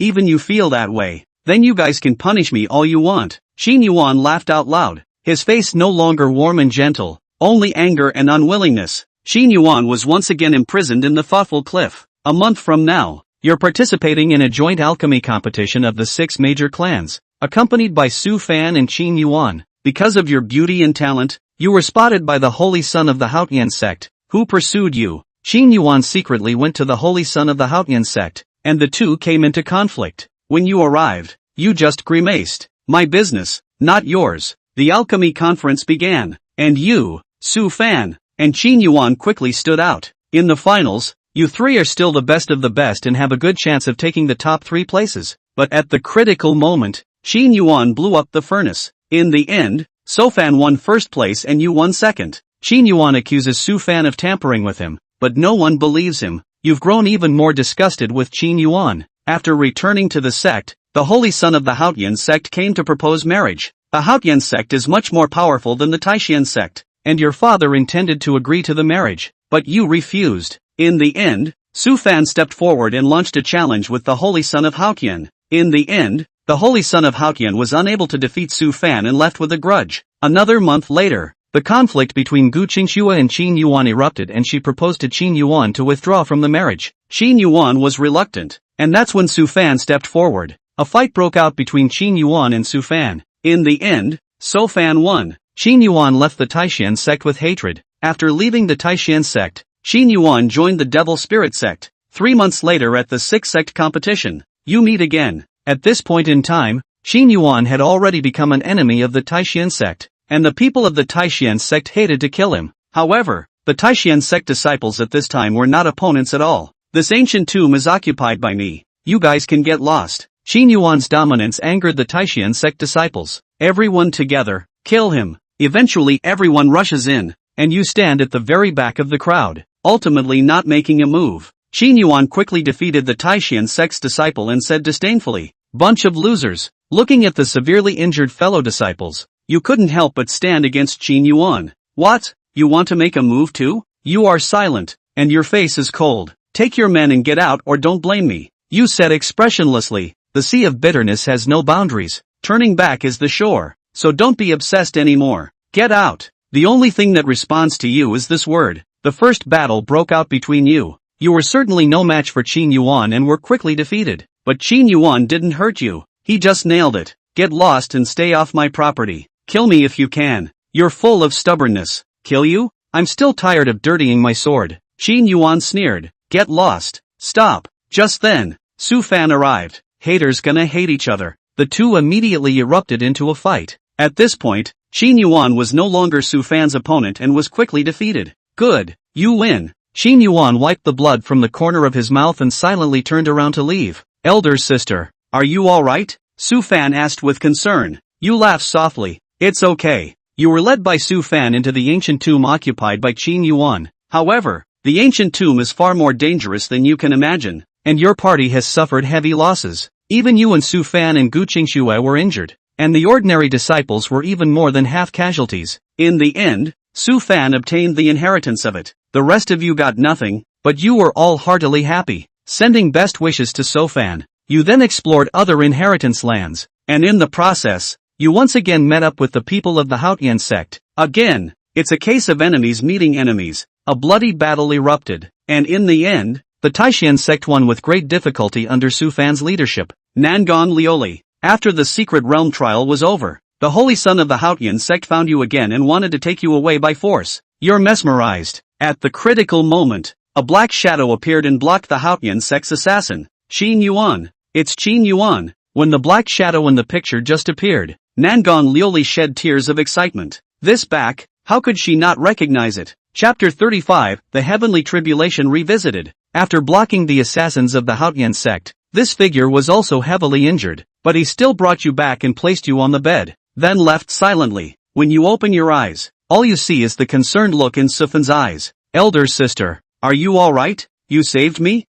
S1: even you feel that way. Then you guys can punish me all you want. Xin Yuan laughed out loud, his face no longer warm and gentle, only anger and unwillingness. Xin Yuan was once again imprisoned in the thoughtful cliff. A month from now, you're participating in a joint alchemy competition of the 6 major clans, accompanied by Su Fan and Xin Yuan. Because of your beauty and talent, you were spotted by the Holy Son of the Haotian sect, who pursued you. Xin Yuan secretly went to the Holy Son of the Haotian sect, and the two came into conflict. When you arrived, you just grimaced. My business, not yours. The alchemy conference began, and you, Su Fan, and Xin Yuan quickly stood out. In the finals, you three are still the best of the best and have a good chance of taking the top 3 places. But at the critical moment, Xin Yuan blew up the furnace. In the end, Su Fan won first place and you won second. Xin Yuan accuses Su Fan of tampering with him, but no one believes him. You've grown even more disgusted with Xin Yuan. After returning to the sect, the Holy Son of the Haotian sect came to propose marriage. The Haotian sect is much more powerful than the Taishan sect, and your father intended to agree to the marriage, but you refused. In the end, Su Fan stepped forward and launched a challenge with the Holy Son of Haotian. In the end, the Holy Son of Haotian was unable to defeat Su Fan and left with a grudge. Another month later, the conflict between Gu Qingxue and Xin Yuan erupted and she proposed to Xin Yuan to withdraw from the marriage. Xin Yuan was reluctant, and that's when Su Fan stepped forward. A fight broke out between Xin Yuan and Su Fan. In the end, Su Fan won. Xin Yuan left the Taishan sect with hatred. After leaving the Taishan sect, Xin Yuan joined the Devil Spirit sect. 3 months later at the 6 sect competition, you meet again. At this point in time, Xin Yuan had already become an enemy of the Taishan sect, and the people of the Taishan sect hated to kill him. However, the Taishan sect disciples at this time were not opponents at all. This ancient tomb is occupied by me. You guys can get lost. Xin Yuan's dominance angered the Taishan sect disciples. Everyone together, kill him. Eventually everyone rushes in, and you stand at the very back of the crowd, ultimately not making a move. Xin Yuan quickly defeated the Taishan sect's disciple and said disdainfully, "Bunch of losers." Looking at the severely injured fellow disciples, you couldn't help but stand against Xin Yuan. What? You want to make a move too? You are silent, and your face is cold. Take your men and get out or don't blame me. You said expressionlessly, the sea of bitterness has no boundaries. Turning back is the shore, so don't be obsessed anymore. Get out. The only thing that responds to you is this word. The first battle broke out between you. You were certainly no match for Xin Yuan and were quickly defeated. But Xin Yuan didn't hurt you. He just nailed it. Get lost and stay off my property. Kill me if you can. You're full of stubbornness. Kill you? I'm still tired of dirtying my sword. Xin Yuan sneered. Get lost. Stop. Just then, Su Fan arrived. Haters gonna hate each other. The two immediately erupted into a fight. At this point, Xin Yuan was no longer Su Fan's opponent and was quickly defeated. Good. You win. Xin Yuan wiped the blood from the corner of his mouth and silently turned around to leave. Elder sister, are you alright? Su Fan asked with concern. You laughed softly. It's okay. You were led by Su Fan into the ancient tomb occupied by Xin Yuan. However, the ancient tomb is far more dangerous than you can imagine, and your party has suffered heavy losses. Even you and Su Fan and Gu Qingxue were injured, and the ordinary disciples were even more than half casualties. In the end, Su Fan obtained the inheritance of it. The rest of you got nothing, but you were all heartily happy, sending best wishes to Su Fan. You then explored other inheritance lands, and in the process, you once again met up with the people of the Haotian sect. Again, it's a case of enemies meeting enemies. A bloody battle erupted, and in the end, the Taishan sect won with great difficulty under Su Fan's leadership. Nangon Lioli. After the secret realm trial was over, the Holy Son of the Haotian sect found you again and wanted to take you away by force. You're mesmerized. At the critical moment, a black shadow appeared and blocked the Haotian sect's assassin, Xin Yuan. It's Xin Yuan. When the black shadow in the picture just appeared, Nangon Lioli shed tears of excitement. This back, how could she not recognize it? Chapter 35, The Heavenly Tribulation Revisited. After blocking the assassins of the Haotian sect, this figure was also heavily injured, but he still brought you back and placed you on the bed, then left silently. When you open your eyes, all you see is the concerned look in Sufan's eyes. Elder sister, are you alright? You saved me?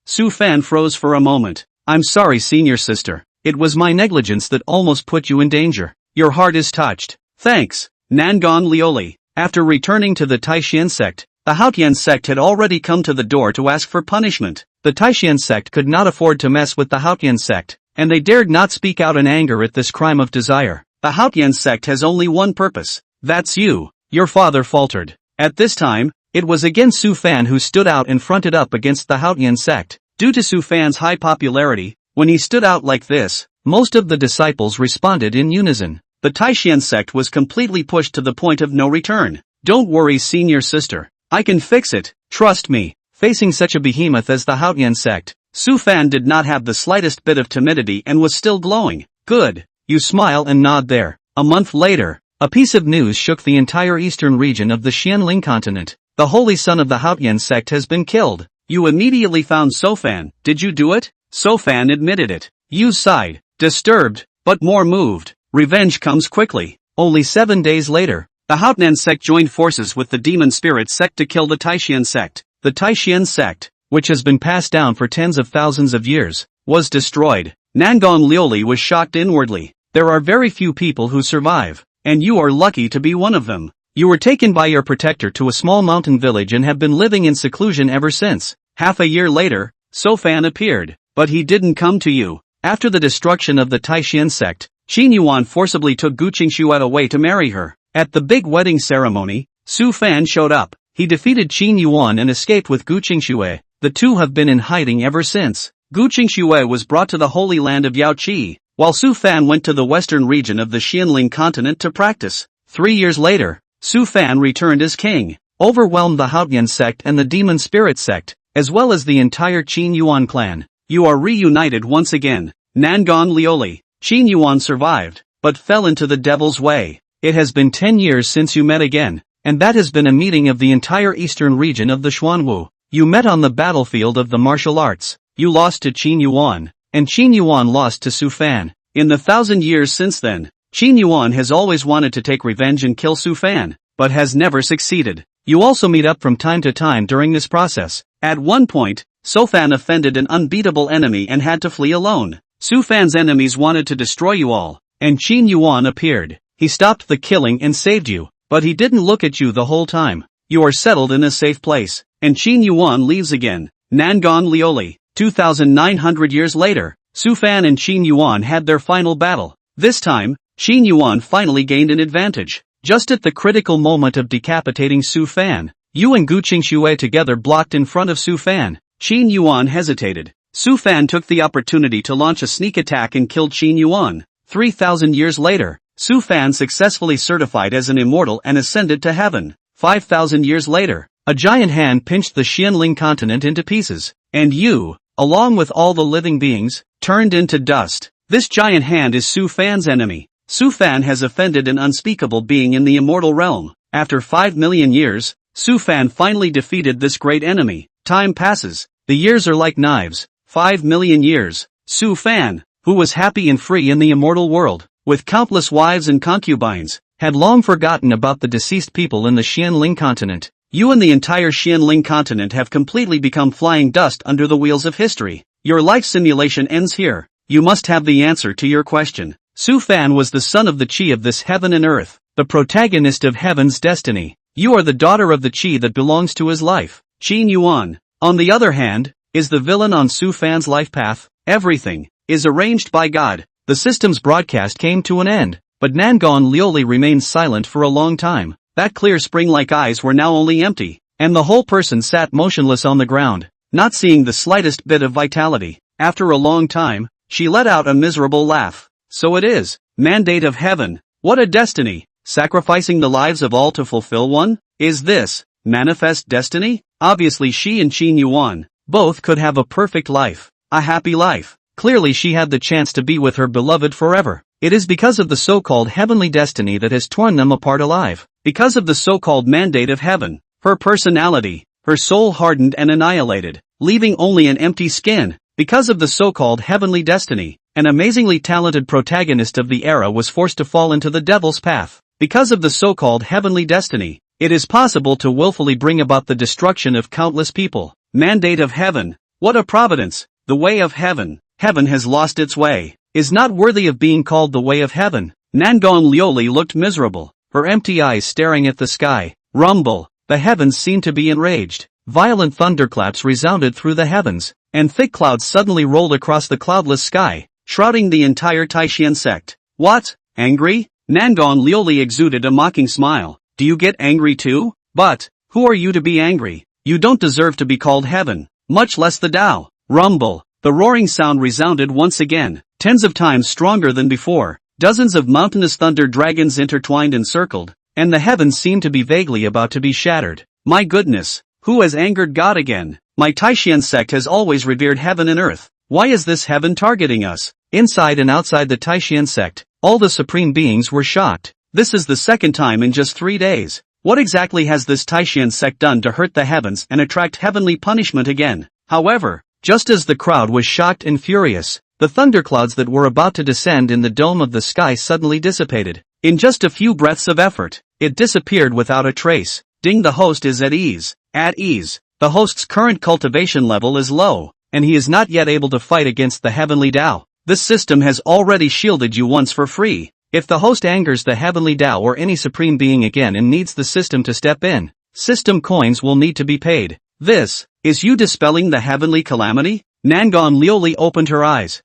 S1: Sufan froze for a moment. I'm sorry, senior sister. It was my negligence that almost put you in danger. Your heart is touched. Thanks, Nangon Lioli. After returning to the Taishan sect, the Haotian sect had already come to the door to ask for punishment. The Taishan sect could not afford to mess with the Haotian sect, and they dared not speak out in anger at this crime of desire. The Haotian sect has only one purpose. That's you. Your father faltered. At this time, it was again Sufan who stood out and fronted up against the Haotian sect. Due to Sufan's high popularity, when he stood out like this, most of the disciples responded in unison. The Taishan sect was completely pushed to the point of no return. Don't worry, senior sister. I can fix it, trust me. Facing such a behemoth as the Haotian sect, Sufan did not have the slightest bit of timidity and was still glowing. Good. You smile and nod there. A month later, a piece of news shook the entire eastern region of the Xianling continent. The holy son of the Haotian sect has been killed. You immediately found Sofan, did you do it? Sofan admitted it. You sighed, disturbed, but more moved. Revenge comes quickly. Only 7 days later, the Haotian sect joined forces with the demon spirit sect to kill the Taishan sect. The Taishan sect, which has been passed down for tens of thousands of years, was destroyed. Nangon Lioli was shocked inwardly. There are very few people who survive, and you are lucky to be one of them. You were taken by your protector to a small mountain village and have been living in seclusion ever since. Half a year later, Sofan appeared, but he didn't come to you. After the destruction of the Taishan sect, Qin Yuan forcibly took Gu Qingshuo away to marry her. At the big wedding ceremony, Sufan showed up. He defeated Qin Yuan and escaped with Gu Qingshuo. The two have been in hiding ever since. Gu Qingshuo was brought to the holy land of Yaoqi, while Sufan went to the western region of the Xianling continent to practice. 3 years later, Sufan returned as king, overwhelmed the Haotian sect and the demon spirit sect, as well as the entire Qin Yuan clan. You are reunited once again. Nangon Lioli. Qin Yuan survived, but fell into the devil's way. It has been 10 years since you met again, and that has been a meeting of the entire eastern region of the Xuanwu. You met on the battlefield of the martial arts. You lost to Qin Yuan, and Qin Yuan lost to Sufan. In the 1,000 years since then, Qin Yuan has always wanted to take revenge and kill Sufan, but has never succeeded. You also meet up from time to time during this process. At one point, Sofan offended an unbeatable enemy and had to flee alone. Sufan's enemies wanted to destroy you all, and Qin Yuan appeared. He stopped the killing and saved you, but he didn't look at you the whole time. You are settled in a safe place, and Qin Yuan leaves again. Nangon Lioli. 2,900 years later, Sufan and Qin Yuan had their final battle. This time, Qin Yuan finally gained an advantage. Just at the critical moment of decapitating Sufan, you and Gu Qingshuo together blocked in front of Sufan. Qin Yuan hesitated. Sufan took the opportunity to launch a sneak attack and killed Qin Yuan. 3,000 years later, Sufan successfully certified as an immortal and ascended to heaven. 5,000 years later, a giant hand pinched the Xianling continent into pieces, and you, along with all the living beings, turned into dust. This giant hand is Sufan's enemy. Sufan has offended an unspeakable being in the immortal realm. After 5 million years, Sufan finally defeated this great enemy. Time passes. The years are like knives. 5 million years. Sufan, who was happy and free in the immortal world, with countless wives and concubines, had long forgotten about the deceased people in the Xianling continent. You and the entire Xianling continent have completely become flying dust under the wheels of history. Your life simulation ends here. You must have the answer to your question. Sufan was the son of the Qi of this heaven and earth, the protagonist of heaven's destiny. You are the daughter of the Qi that belongs to his life. Qin Yuan, on the other hand, is the villain on Sufan's life path. Everything is arranged by God. The system's broadcast came to an end, but Nangon Lioli remained silent for a long time. That clear spring-like eyes were now only empty, and the whole person sat motionless on the ground, not seeing the slightest bit of vitality. After a long time, she let out a miserable laugh. So it is. Mandate of heaven. What a destiny. Sacrificing the lives of all to fulfill one? Is this manifest destiny? Obviously she and Qin Yuan, both could have a perfect life. A happy life. Clearly she had the chance to be with her beloved forever. It is because of the so-called heavenly destiny that has torn them apart alive. Because of the so-called mandate of heaven, her personality, her soul hardened and annihilated, leaving only an empty skin. Because of the so-called heavenly destiny, an amazingly talented protagonist of the era was forced to fall into the devil's path. Because of the so-called heavenly destiny, it is possible to willfully bring about the destruction of countless people. Mandate of heaven. What a providence! The way of heaven. Heaven has lost its way. Is not worthy of being called the way of heaven. Nangon Lioli looked miserable, her empty eyes staring at the sky. Rumble. The heavens seemed to be enraged. Violent thunderclaps resounded through the heavens, and thick clouds suddenly rolled across the cloudless sky, shrouding the entire Taishan sect. What? Angry? Nangon Lioli exuded a mocking smile. Do you get angry too? But, who are you to be angry? You don't deserve to be called heaven, much less the Tao. Rumble. The roaring sound resounded once again, tens of times stronger than before. Dozens of mountainous thunder dragons intertwined and circled, and the heavens seemed to be vaguely about to be shattered. My goodness, who has angered God again? My Taishan sect has always revered heaven and earth. Why is this heaven targeting us? Inside and outside the Taishan sect, all the supreme beings were shocked. This is the second time in just 3 days. What exactly has this Taishan sect done to hurt the heavens and attract heavenly punishment again? However, just as the crowd was shocked and furious, the thunderclouds that were about to descend in the dome of the sky suddenly dissipated. In just a few breaths of effort, it disappeared without a trace. Ding, the host is at ease. At ease. The host's current cultivation level is low, and he is not yet able to fight against the heavenly Tao. This system has already shielded you once for free. If the host angers the heavenly Tao or any supreme being again and needs the system to step in, system coins will need to be paid. This, is you dispelling the heavenly calamity? Nangon Lioli opened her eyes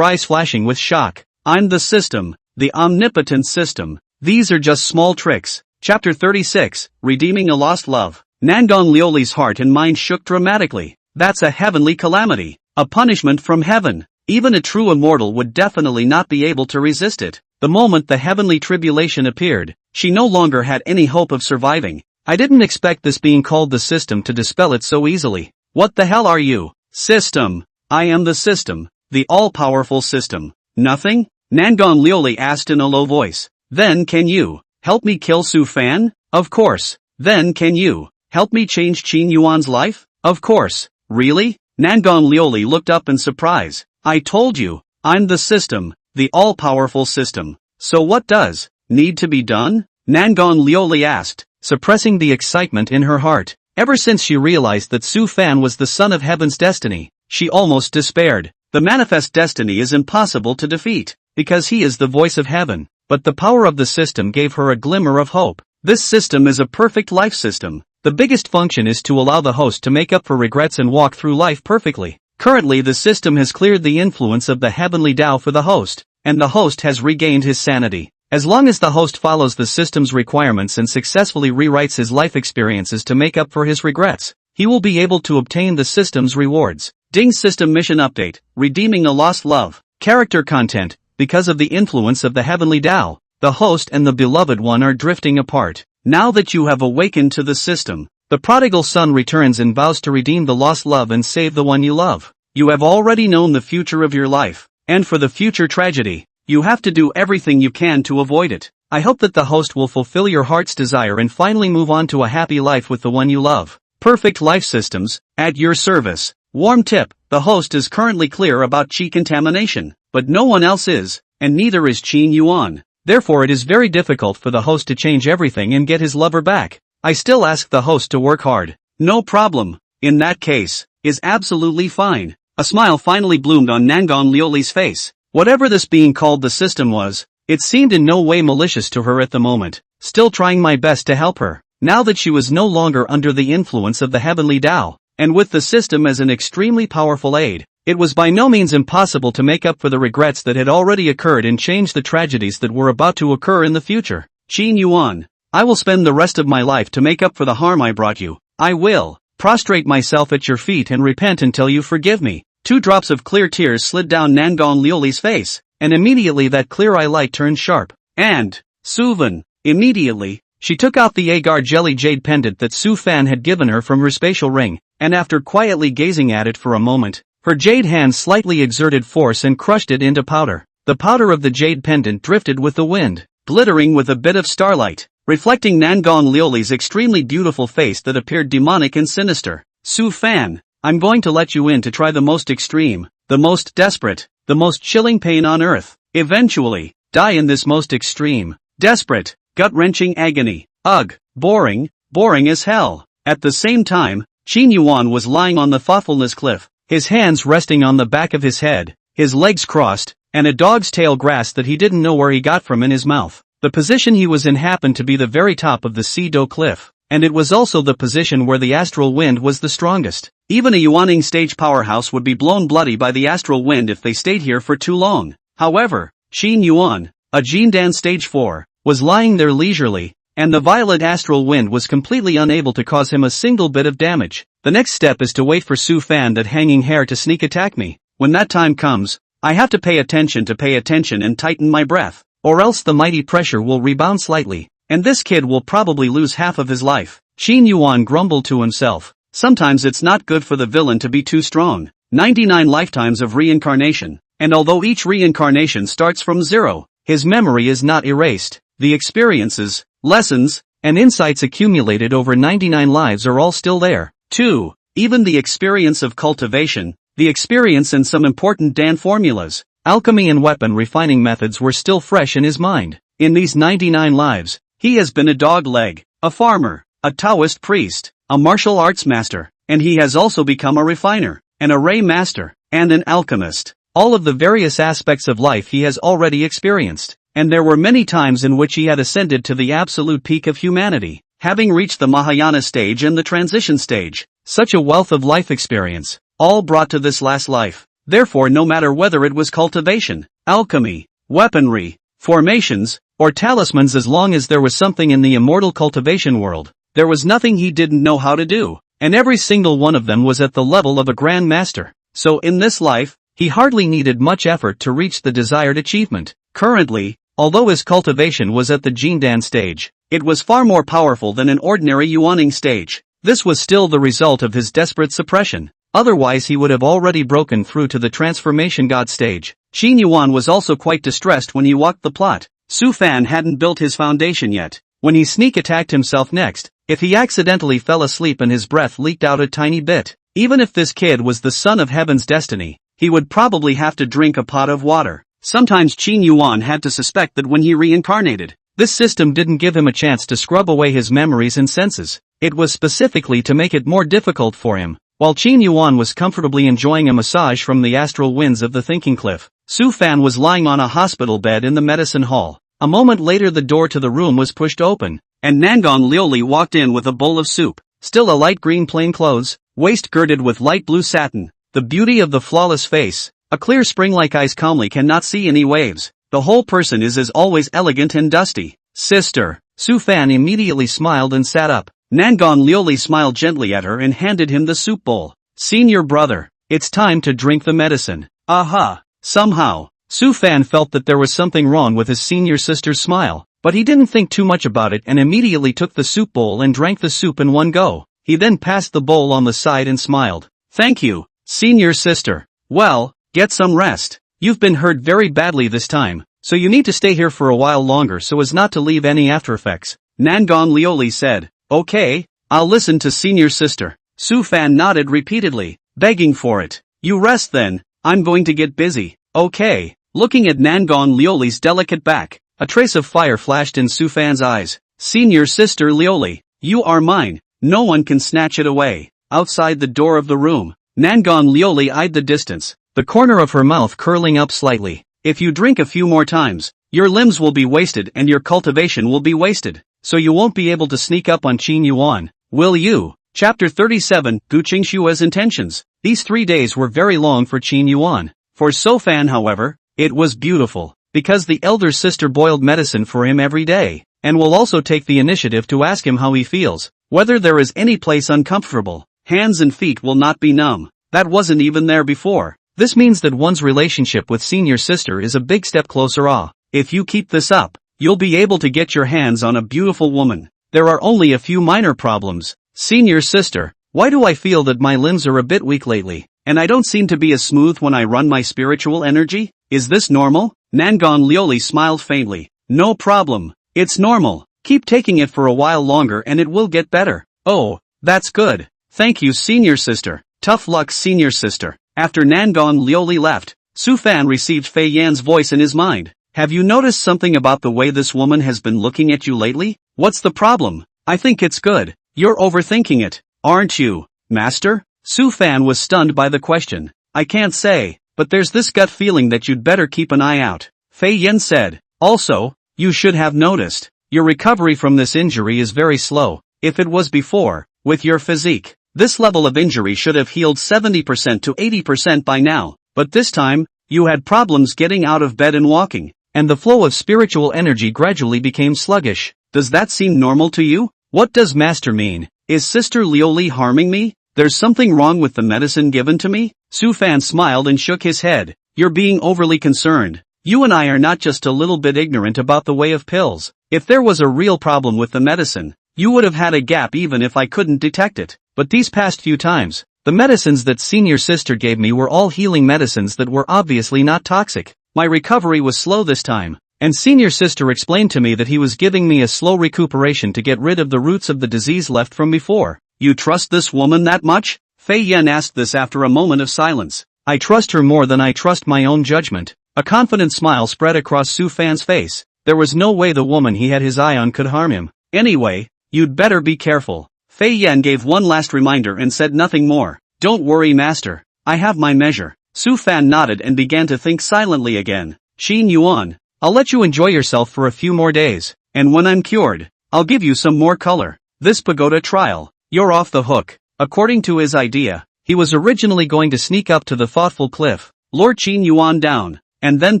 S1: flashing with shock. I'm the system, the omnipotent system. These are just small tricks. Chapter 36, Redeeming a Lost Love. Nangon Lioli's heart and mind shook dramatically. That's a heavenly calamity, a punishment from heaven. Even a true immortal would definitely not be able to resist it. The moment the heavenly tribulation appeared, she no longer had any hope of surviving. I didn't expect this being called the system to dispel it so easily. What the hell are you? System. I am the system, the all-powerful system. Nothing? Nangon Lioli asked in a low voice. Then can you help me kill Su Fan? Of course. Then can you help me change Qin Yuan's life? Of course. Really? Nangon Lioli looked up in surprise. I told you, I'm the system, the all-powerful system. So what does need to be done? Nangon Lioli asked, suppressing the excitement in her heart. Ever since she realized that Su Fan was the son of heaven's destiny, she almost despaired. The manifest destiny is impossible to defeat, because he is the voice of heaven. But the power of the system gave her a glimmer of hope. This system is a perfect life system. The biggest function is to allow the host to make up for regrets and walk through life perfectly. Currently the system has cleared the influence of the heavenly Tao for the host, and the host has regained his sanity. As long as the host follows the system's requirements and successfully rewrites his life experiences to make up for his regrets, he will be able to obtain the system's rewards. Ding System Mission Update, Redeeming a Lost Love. Character Content. Because of the influence of the heavenly Tao, the host and the beloved one are drifting apart. Now that you have awakened to the system, the prodigal son returns and vows to redeem the lost love and save the one you love. You have already known the future of your life, and for the future tragedy, you have to do everything you can to avoid it. I hope that the host will fulfill your heart's desire and finally move on to a happy life with the one you love. Perfect Life Systems, at your service. Warm tip, the host is currently clear about qi contamination, but no one else is, and neither is Qin Yuan. Therefore it is very difficult for the host to change everything and get his lover back. I still ask the host to work hard. No problem. In that case, is absolutely fine. A smile finally bloomed on Nangon Lioli's face. Whatever this being called the system was, it seemed in no way malicious to her at the moment, still trying my best to help her. Now that she was no longer under the influence of the heavenly Tao, and with the system as an extremely powerful aid, it was by no means impossible to make up for the regrets that had already occurred and change the tragedies that were about to occur in the future. Qin Yuan, I will spend the rest of my life to make up for the harm I brought you. I will prostrate myself at your feet and repent until you forgive me. 2 drops of clear tears slid down Nangon Lioli's face, and immediately that clear eye light turned sharp. And, Suvan, immediately, she took out the agar jelly jade pendant that Su Fan had given her from her spatial ring, and after quietly gazing at it for a moment, her jade hand slightly exerted force and crushed it into powder. The powder of the jade pendant drifted with the wind, glittering with a bit of starlight, reflecting Nangon Lioli's extremely beautiful face that appeared demonic and sinister. Su Fan, I'm going to let you in to try the most extreme, the most desperate, the most chilling pain on earth. Eventually, die in this most extreme, desperate, gut-wrenching agony. Ugh, boring as hell. At the same time, Qin Yuan was lying on the thoughtfulness cliff, his hands resting on the back of his head, his legs crossed, and a dog's tail grass that he didn't know where he got from in his mouth. The position he was in happened to be the very top of the Sea-Do cliff, and it was also the position where the astral wind was the strongest. Even a Yuaning stage powerhouse would be blown bloody by the astral wind if they stayed here for too long. However, Qin Yuan, a Jindan stage 4, was lying there leisurely, and the violent astral wind was completely unable to cause him a single bit of damage. The next step is to wait for Su Fan that hanging hair to sneak attack me. When that time comes, I have to pay attention and tighten my breath, or else the mighty pressure will rebound slightly, and this kid will probably lose half of his life. Qin Yuan grumbled to himself. Sometimes it's not good for the villain to be too strong. 99 lifetimes of reincarnation, and although each reincarnation starts from zero, his memory is not erased. The experiences, lessons, and insights accumulated over 99 lives are all still there. 2. Even the experience of cultivation, the experience and some important Dan formulas, alchemy and weapon refining methods were still fresh in his mind. In these 99 lives, he has been a dog leg, a farmer, a Taoist priest, a martial arts master, and he has also become a refiner, an array master, and an alchemist. All of the various aspects of life he has already experienced, and there were many times in which he had ascended to the absolute peak of humanity, having reached the Mahayana stage and the transition stage. Such a wealth of life experience, all brought to this last life. Therefore, no matter whether it was cultivation, alchemy, weaponry, formations, or talismans, as long as there was something in the immortal cultivation world, there was nothing he didn't know how to do, and every single one of them was at the level of a grand master. So in this life, he hardly needed much effort to reach the desired achievement. Currently, although his cultivation was at the Jindan stage, it was far more powerful than an ordinary Yuaning stage. This was still the result of his desperate suppression. Otherwise he would have already broken through to the transformation god stage. Qin Yuan was also quite distressed when he walked the plot. Su Fan hadn't built his foundation yet. When he sneak attacked himself next, if he accidentally fell asleep and his breath leaked out a tiny bit, even if this kid was the son of heaven's destiny, he would probably have to drink a pot of water. Sometimes Qin Yuan had to suspect that when he reincarnated, this system didn't give him a chance to scrub away his memories and senses. It was specifically to make it more difficult for him. While Qin Yuan was comfortably enjoying a massage from the astral winds of the thinking cliff, Su Fan was lying on a hospital bed in the medicine hall. A moment later the door to the room was pushed open, and Nangon Liuli walked in with a bowl of soup, still a light green plain clothes, waist girded with light blue satin, the beauty of the flawless face, a clear spring-like eyes calmly cannot see any waves, the whole person is as always elegant and dusty. Sister, Su Fan immediately smiled and sat up. Nangon Liuli smiled gently at her and handed him the soup bowl. Senior brother, it's time to drink the medicine. Aha! Somehow, Su Fan felt that there was something wrong with his senior sister's smile, but he didn't think too much about it and immediately took the soup bowl and drank the soup in one go. He then passed the bowl on the side and smiled. Thank you, senior sister. Well, get some rest. You've been hurt very badly this time, so you need to stay here for a while longer so as not to leave any aftereffects. Nangon Liuli said. Okay, I'll listen to senior sister. Su Fan nodded repeatedly, begging for it. You rest then, I'm going to get busy. Okay. Looking at Nangon Liuli's delicate back, a trace of fire flashed in Su Fan's eyes. Senior sister Liuli, you are mine, no one can snatch it away. Outside the door of the room, Nangon Liuli eyed the distance, the corner of her mouth curling up slightly. If you drink a few more times, your limbs will be wasted and your cultivation will be wasted. So you won't be able to sneak up on Qin Yuan, will you? Chapter 37, Gu Qingshua's intentions. These 3 days were very long for Qin Yuan. For Su Fan, however, it was beautiful, because the elder sister boiled medicine for him every day, and will also take the initiative to ask him how he feels, whether there is any place uncomfortable. Hands and feet will not be numb. That wasn't even there before. This means that one's relationship with senior sister is a big step closer. If you keep this up, you'll be able to get your hands on a beautiful woman. There are only a few minor problems. Senior sister, why do I feel that my limbs are a bit weak lately, and I don't seem to be as smooth when I run my spiritual energy? Is this normal? Nangon Liuli smiled faintly. No problem. It's normal. Keep taking it for a while longer and it will get better. Oh, that's good. Thank you, senior sister. Tough luck, senior sister. After Nangon Liuli left, Su Fan received Fei Yan's voice in his mind. have you noticed something about the way this woman has been looking at you lately? What's the problem? I think it's good. You're overthinking it, aren't you, master? Su Fan was stunned by the question. I can't say, but there's this gut feeling that you'd better keep an eye out, Fei Yen said. Also, you should have noticed, your recovery from this injury is very slow. If it was before, with your physique, this level of injury should have healed 70% to 80% by now, but this time, you had problems getting out of bed and walking, and the flow of spiritual energy gradually became sluggish. Does that seem normal to you? What does master mean? Is Sister Lioli harming me? There's something wrong with the medicine given to me? Su Fan smiled and shook his head. You're being overly concerned. You and I are not just a little bit ignorant about the way of pills. If there was a real problem with the medicine, you would have had a gap even if I couldn't detect it. But these past few times, the medicines that senior sister gave me were all healing medicines that were obviously not toxic. My recovery was slow this time, and senior sister explained to me that he was giving me a slow recuperation to get rid of the roots of the disease left from before. You trust this woman that much? Fei Yen asked this after a moment of silence. I trust her more than I trust my own judgment. A confident smile spread across Su Fan's face. There was no way the woman he had his eye on could harm him. Anyway, you'd better be careful. Fei Yen gave one last reminder and said nothing more. Don't worry, master. I have my measure. Su Fan nodded and began to think silently again. Xin Yuan, I'll let you enjoy yourself for a few more days, and when I'm cured, I'll give you some more color. This pagoda trial, you're off the hook. According to his idea, he was originally going to sneak up to the thoughtful cliff, lure Xin Yuan down, and then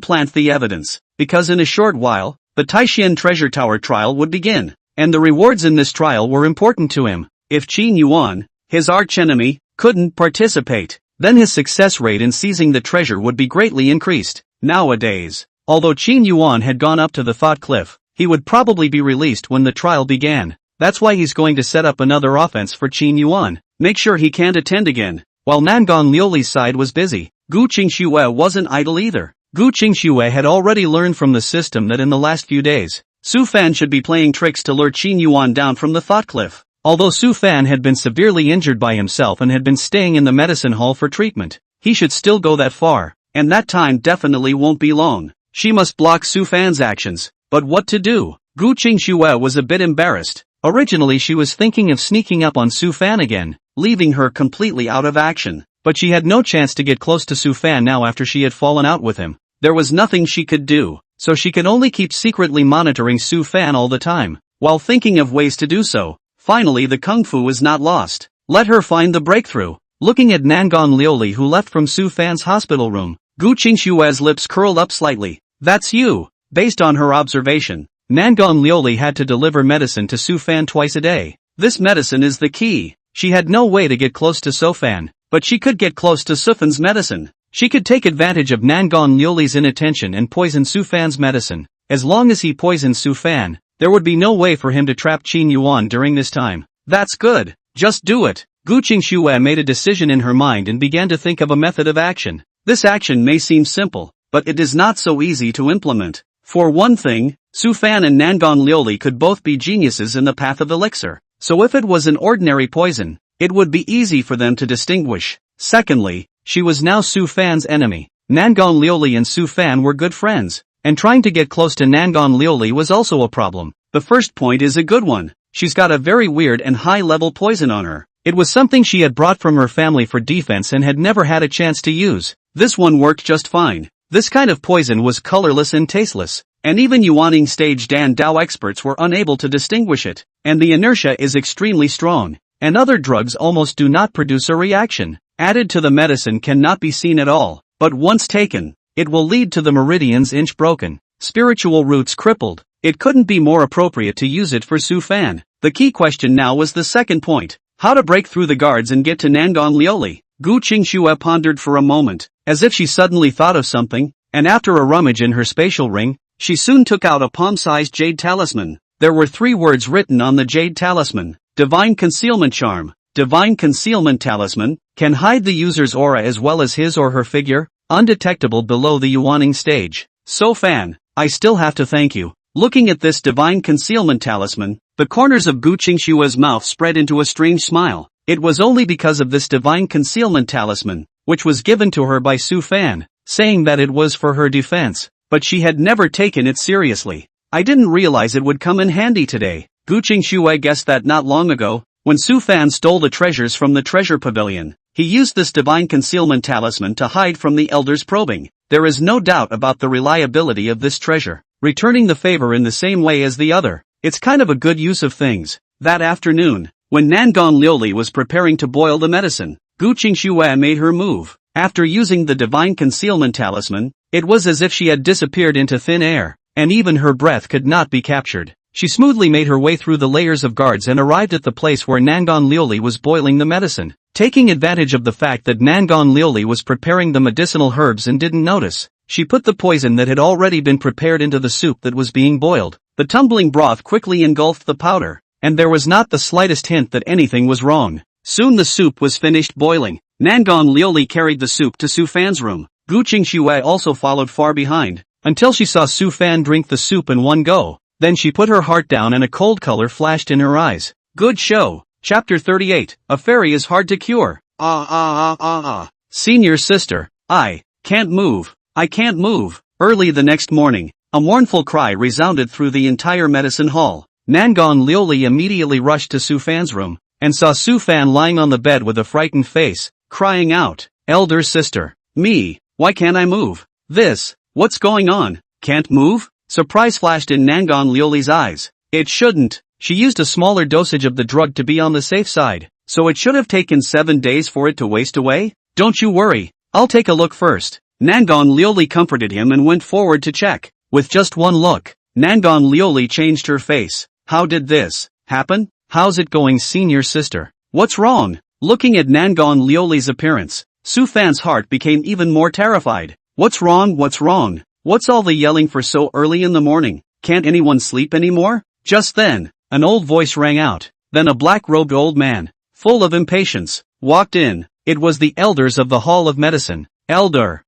S1: plant the evidence, because in a short while, the Taishan Treasure Tower trial would begin, and the rewards in this trial were important to him. If Xin Yuan, his archenemy, couldn't participate, then his success rate in seizing the treasure would be greatly increased. Nowadays, although Xin Yuan had gone up to the thought cliff, he would probably be released when the trial began. That's why he's going to set up another offense for Xin Yuan. Make sure he can't attend again. While Nangon Liuli's side was busy, Gu Qingxue wasn't idle either. Gu Qingxue had already learned from the system that in the last few days, Su Fan should be playing tricks to lure Xin Yuan down from the thought cliff. Although Su Fan had been severely injured by himself and had been staying in the medicine hall for treatment, he should still go that far, and that time definitely won't be long. She must block Su Fan's actions, but what to do? Gu Qingxue was a bit embarrassed. Originally she was thinking of sneaking up on Su Fan again, leaving her completely out of action, but she had no chance to get close to Su Fan now after she had fallen out with him. There was nothing she could do, so she could only keep secretly monitoring Su Fan all the time, while thinking of ways to do so. Finally the kung fu was not lost. Let her find the breakthrough. Looking at Nangon Liuli who left from Su Fan's hospital room, Gu Qingxue's lips curled up slightly. That's you. Based on her observation, Nangon Liuli had to deliver medicine to Su Fan twice a day. This medicine is the key. She had no way to get close to Su Fan, but she could get close to Su Fan's medicine. She could take advantage of Nangon Liuli's inattention and poison Su Fan's medicine. As long as he poisoned Su Fan, there would be no way for him to trap Xin Yuan during this time. That's good. Just do it. Gu Qingxue made a decision in her mind and began to think of a method of action. This action may seem simple, but it is not so easy to implement. For one thing, Su Fan and Nangon Liuli could both be geniuses in the path of elixir, so if it was an ordinary poison, it would be easy for them to distinguish. Secondly, she was now Su Fan's enemy. Nangon Liuli and Su Fan were good friends, and trying to get close to Nangon Liuli was also a problem. The first point is a good one. She's got a very weird and high-level poison on her. It was something she had brought from her family for defense and had never had a chance to use. This one worked just fine. This kind of poison was colorless and tasteless, and even Yuaning stage Dan Dao experts were unable to distinguish it, and the inertia is extremely strong, and other drugs almost do not produce a reaction. Added to the medicine cannot be seen at all, but once taken, it will lead to the meridians inch broken, spiritual roots crippled. It couldn't be more appropriate to use it for Su Fan. The key question now was the second point, how to break through the guards and get to Nangon Liuli. Gu Qingxue pondered for a moment, as if she suddenly thought of something, and after a rummage in her spatial ring, she soon took out a palm-sized jade talisman. There were 3 words written on the jade talisman: Divine Concealment Charm. Divine Concealment Talisman can hide the user's aura as well as his or her figure, undetectable below the Yuaning stage. Su Fan, I still have to thank you. Looking at this Divine Concealment Talisman, the corners of Gu Qingxue's mouth spread into a strange smile. It was only because of this Divine Concealment Talisman, which was given to her by Su Fan, saying that it was for her defense. but she had never taken it seriously. I didn't realize it would come in handy today. Gu Qingxue guessed that not long ago, when Su Fan stole the treasures from the treasure pavilion, he used this divine concealment talisman to hide from the elders' probing. There is no doubt about the reliability of this treasure, returning the favor in the same way as the other. It's kind of a good use of things. That afternoon, when Nangon Liuli was preparing to boil the medicine, Gu Qingxue made her move. After using the divine concealment talisman, it was as if she had disappeared into thin air, and even her breath could not be captured. She smoothly made her way through the layers of guards and arrived at the place where Nangon Liuli was boiling the medicine. Taking advantage of the fact that Nangon Liuli was preparing the medicinal herbs and didn't notice, she put the poison that had already been prepared into the soup that was being boiled. The tumbling broth quickly engulfed the powder, and there was not the slightest hint that anything was wrong. Soon the soup was finished boiling. Nangon Liuli carried the soup to Su Fan's room. Gu Qingxue also followed far behind, until she saw Su Fan drink the soup in one go. Then she put her heart down and a cold color flashed in her eyes. Good show. Chapter 38. A fairy is hard to cure. Senior sister, I can't move. I can't move. Early the next morning, a mournful cry resounded through the entire medicine hall. Nangon Liuli immediately rushed to Su Fan's room, and saw Su Fan lying on the bed with a frightened face, crying out, "Elder sister, me, why can't I move? What's going on? Can't move?" Surprise flashed in Nangon Liuli's eyes. It shouldn't. She used a smaller dosage of the drug to be on the safe side, so it should have taken 7 days for it to waste away. Don't you worry, I'll take a look first. Nangon Liuli comforted him and went forward to check. With just one look, Nangon Liuli changed her face. How did this happen? How's it going, senior sister? What's wrong? Looking at Nangon Liuli's appearance, Su Fan's heart became even more terrified. What's wrong? What's wrong? What's all the yelling for so early in the morning? Can't anyone sleep anymore? Just then, an old voice rang out. Then a black-robed old man, full of impatience, walked in. It was the elders of the Hall of Medicine. Elder,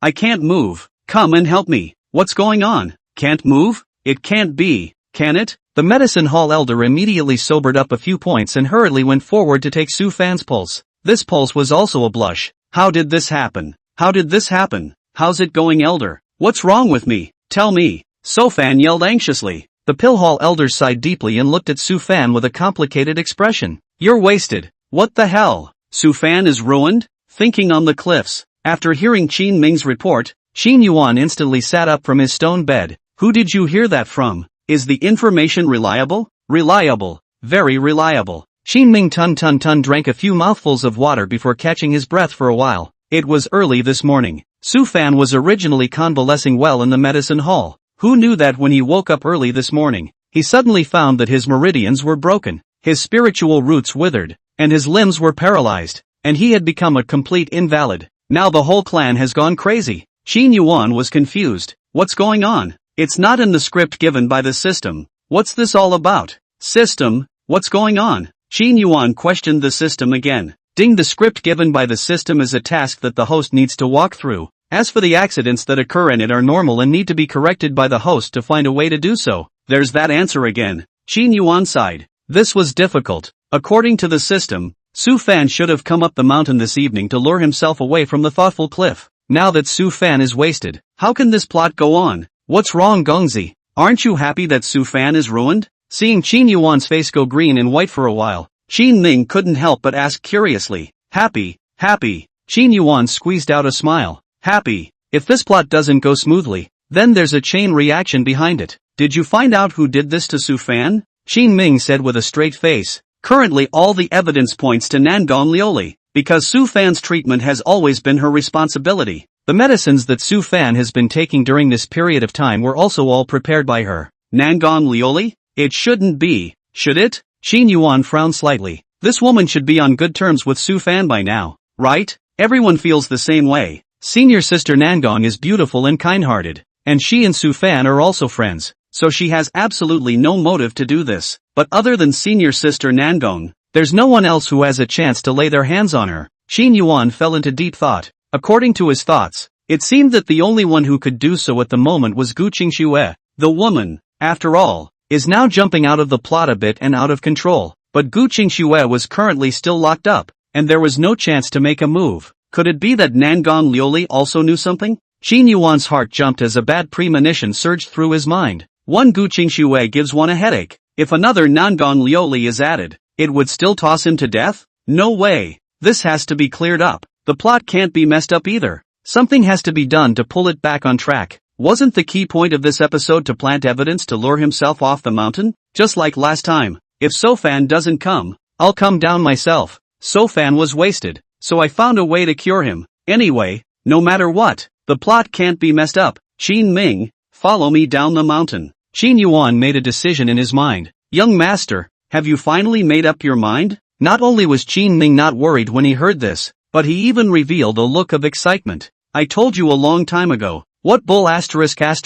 S1: I can't move. Come and help me. What's going on? Can't move? It can't be, can it? The medicine hall elder immediately sobered up a few points and hurriedly went forward to take Su Fan's pulse. This pulse was also a blush. How did this happen? How did this happen? How's it going, elder? What's wrong with me? Tell me. Su Fan yelled anxiously. The pill hall elder sighed deeply and looked at Su Fan with a complicated expression. You're wasted. What the hell? Su Fan is ruined? Thinking on the cliffs. After hearing Qin Ming's report, Qin Yuan instantly sat up from his stone bed. Who did you hear that from? Is the information reliable? Reliable. Very reliable. Qin Ming Tun drank a few mouthfuls of water before catching his breath for a while. It was early this morning. Su Fan was originally convalescing well in the medicine hall. Who knew that when he woke up early this morning, he suddenly found that his meridians were broken, his spiritual roots withered, and his limbs were paralyzed, and he had become a complete invalid. Now the whole clan has gone crazy. Qin Yuan was confused. What's going on? It's not in the script given by the system. What's this all about? System? What's going on? Qin Yuan questioned the system again. Ding, the script given by the system is a task that the host needs to walk through. As for the accidents that occur in it are normal and need to be corrected by the host to find a way to do so. There's that answer again. Qin Yuan sighed. This was difficult. According to the system, Su Fan should have come up the mountain this evening to lure himself away from the thoughtful cliff. Now that Su Fan is wasted, how can this plot go on? What's wrong, Gongzi? Aren't you happy that Su Fan is ruined? Seeing Qin Yuan's face go green and white for a while, Qin Ming couldn't help but ask curiously. Happy. Qin Yuan squeezed out a smile. Happy. If this plot doesn't go smoothly, then there's a chain reaction behind it. Did you find out who did this to Su Fan? Qin Ming said with a straight face. Currently all the evidence points to Nangon Liuli, because Su Fan's treatment has always been her responsibility. The medicines that Su Fan has been taking during this period of time were also all prepared by her. Nangon Liuli? It shouldn't be, should it? Qin Yuan frowned slightly. This woman should be on good terms with Su Fan by now, right? Everyone feels the same way. Senior sister Nangon is beautiful and kind-hearted, and she and Su Fan are also friends, so she has absolutely no motive to do this. But other than senior sister Nangon, there's no one else who has a chance to lay their hands on her. Qin Yuan fell into deep thought. According to his thoughts, it seemed that the only one who could do so at the moment was Gu Qingxue. The woman, after all, is now jumping out of the plot a bit and out of control. But Gu Qingxue was currently still locked up, and there was no chance to make a move. Could it be that Nangon Liuli also knew something? Qin Yuan's heart jumped as a bad premonition surged through his mind. One Gu Qingshui gives one a headache. If another Nangon Liuli is added, it would still toss him to death? No way. This has to be cleared up. The plot can't be messed up either. Something has to be done to pull it back on track. Wasn't the key point of this episode to plant evidence to lure himself off the mountain? Just like last time. If Sofan doesn't come, I'll come down myself. Sofan was wasted, so I found a way to cure him. Anyway, no matter what, the plot can't be messed up. Qin Ming, follow me down the mountain. Qin Yuan made a decision in his mind. Young master, have you finally made up your mind? Not only was Qin Ming not worried when he heard this, but he even revealed a look of excitement. I told you a long time ago. What bull Taishan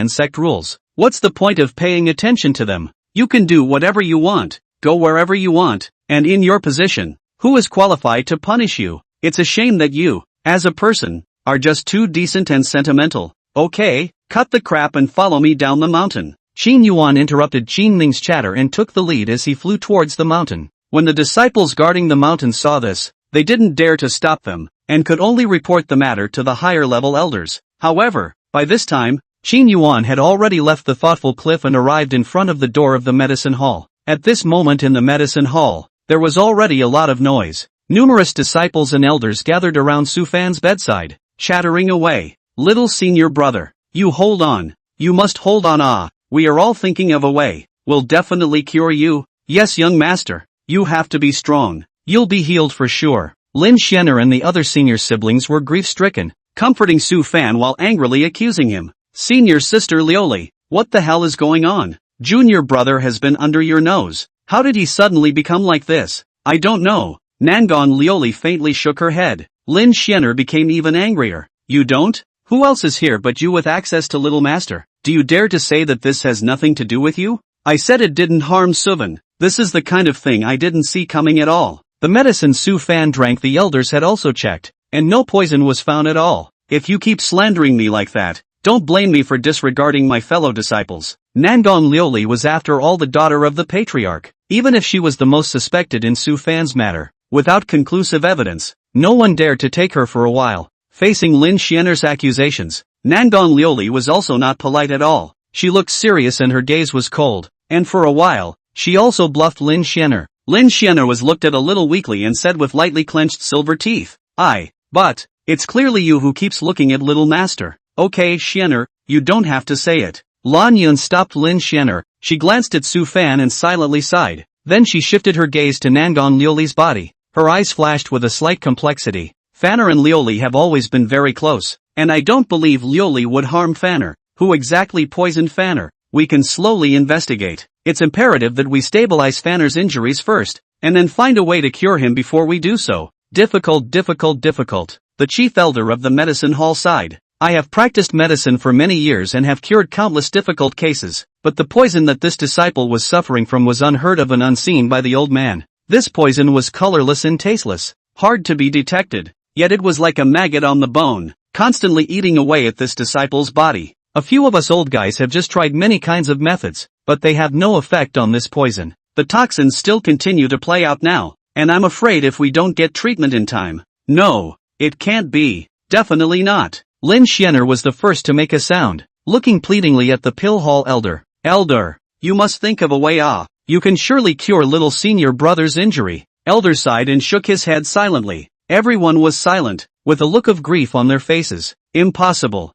S1: sect rules? What's the point of paying attention to them? You can do whatever you want, go wherever you want, and in your position, who is qualified to punish you? It's a shame that you, as a person, are just too decent and sentimental. Okay, cut the crap and follow me down the mountain. Qin Yuan interrupted Qin Ming's chatter and took the lead as he flew towards the mountain. When the disciples guarding the mountain saw this, they didn't dare to stop them, and could only report the matter to the higher-level elders. However, by this time, Qin Yuan had already left the thoughtful cliff and arrived in front of the door of the medicine hall. At this moment in the medicine hall, there was already a lot of noise. Numerous disciples and elders gathered around Su Fan's bedside, chattering away. Little senior brother, you hold on. You must hold on. We are all thinking of a way. We'll definitely cure you. Yes, young master. You have to be strong. You'll be healed for sure. Lin Xianer and the other senior siblings were grief-stricken, comforting Su Fan while angrily accusing him. Senior sister Lioli, what the hell is going on? Junior brother has been under your nose. How did he suddenly become like this? I don't know. Nangon Lioli faintly shook her head. Lin Xianer became even angrier. You don't? Who else is here but you with access to Little Master? Do you dare to say that this has nothing to do with you? I said it didn't harm Suvan. This is the kind of thing I didn't see coming at all. The medicine Su Fan drank the elders had also checked, and no poison was found at all. If you keep slandering me like that, don't blame me for disregarding my fellow disciples. Nangon Lioli was after all the daughter of the patriarch, even if she was the most suspected in Su Fan's matter. Without conclusive evidence, no one dared to take her for a while. Facing Lin Xianer's accusations, Nangon Lioli was also not polite at all. She looked serious and her gaze was cold, and for a while, she also bluffed Lin Xianer. Lin Xianer was looked at a little weakly and said with lightly clenched silver teeth, but, it's clearly you who keeps looking at Little Master. Okay, Xianer, you don't have to say it. Lan Yun stopped Lin Xianer. She glanced at Su Fan and silently sighed. Then she shifted her gaze to Nangon Lioli's body. Her eyes flashed with a slight complexity. Fanner and Lioli have always been very close, and I don't believe Lioli would harm Fanner. Who exactly poisoned Fanner? We can slowly investigate. It's imperative that we stabilize Fanner's injuries first, and then find a way to cure him before we do so. Difficult. The chief elder of the medicine hall sighed. I have practiced medicine for many years and have cured countless difficult cases, but the poison that this disciple was suffering from was unheard of and unseen by the old man. This poison was colorless and tasteless, hard to be detected, yet it was like a maggot on the bone, constantly eating away at this disciple's body. A few of us old guys have just tried many kinds of methods, but they have no effect on this poison. The toxins still continue to play out now, and I'm afraid if we don't get treatment in time. No, it can't be. Definitely not. Lin Xianer was the first to make a sound, looking pleadingly at the pill hall elder. Elder, you must think of a way. You can surely cure little senior brother's injury. Elder sighed and shook his head silently. Everyone was silent, with a look of grief on their faces. Impossible.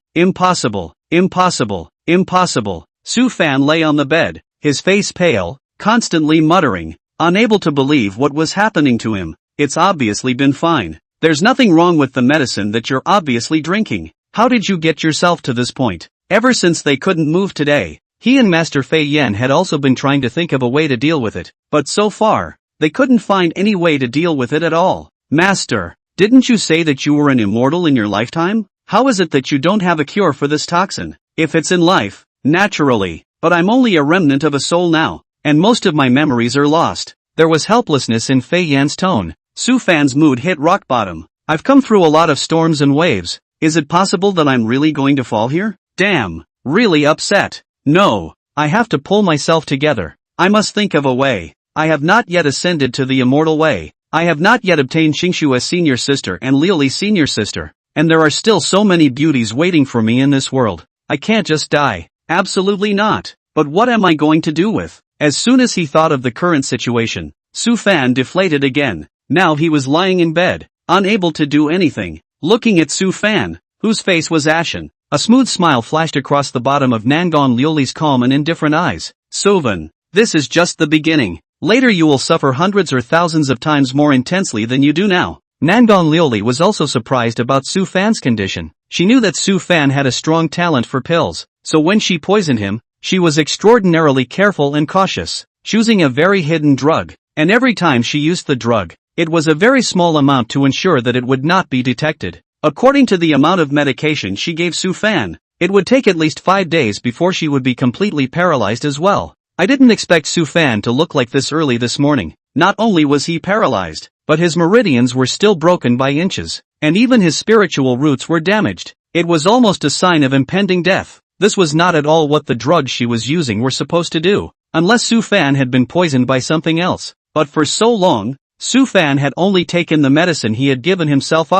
S1: Su Fan lay on the bed, his face pale, constantly muttering, unable to believe what was happening to him. It's obviously been fine. There's nothing wrong with the medicine that you're obviously drinking. How did you get yourself to this point? Ever since they couldn't move today, he and Master Fei Yan had also been trying to think of a way to deal with it, but so far, they couldn't find any way to deal with it at all. Master, didn't you say that you were an immortal in your lifetime? How is it that you don't have a cure for this toxin? If it's in life, naturally, but I'm only a remnant of a soul now, and most of my memories are lost. There was helplessness in Fei Yan's tone. Su Fan's mood hit rock bottom. I've come through a lot of storms and waves. Is it possible that I'm really going to fall here? Damn, really upset. No, I have to pull myself together. I must think of a way. I have not yet ascended to the immortal way. I have not yet obtained Qingshua's senior sister and Lioli's senior sister. and there are still so many beauties waiting for me in this world. I can't just die. Absolutely not. But what am I going to do with? As soon as he thought of the current situation, Su Fan deflated again. Now he was lying in bed, unable to do anything, looking at Su Fan, whose face was ashen. A smooth smile flashed across the bottom of Nangon Liuli's calm and indifferent eyes. Sovan, this is just the beginning. Later you will suffer hundreds or thousands of times more intensely than you do now. Nangon Liuli was also surprised about Su Fan's condition. She knew that Su Fan had a strong talent for pills, so when she poisoned him, she was extraordinarily careful and cautious, choosing a very hidden drug, and every time she used the drug, it was a very small amount to ensure that it would not be detected. According to the amount of medication she gave Su Fan, it would take at least 5 days before she would be completely paralyzed as well. I didn't expect Su Fan to look like this early this morning. Not only was he paralyzed, but his meridians were still broken by inches, and even his spiritual roots were damaged. It was almost a sign of impending death. This was not at all what the drugs she was using were supposed to do, unless Su Fan had been poisoned by something else. But for so long, Su Fan had only taken the medicine he had given himself.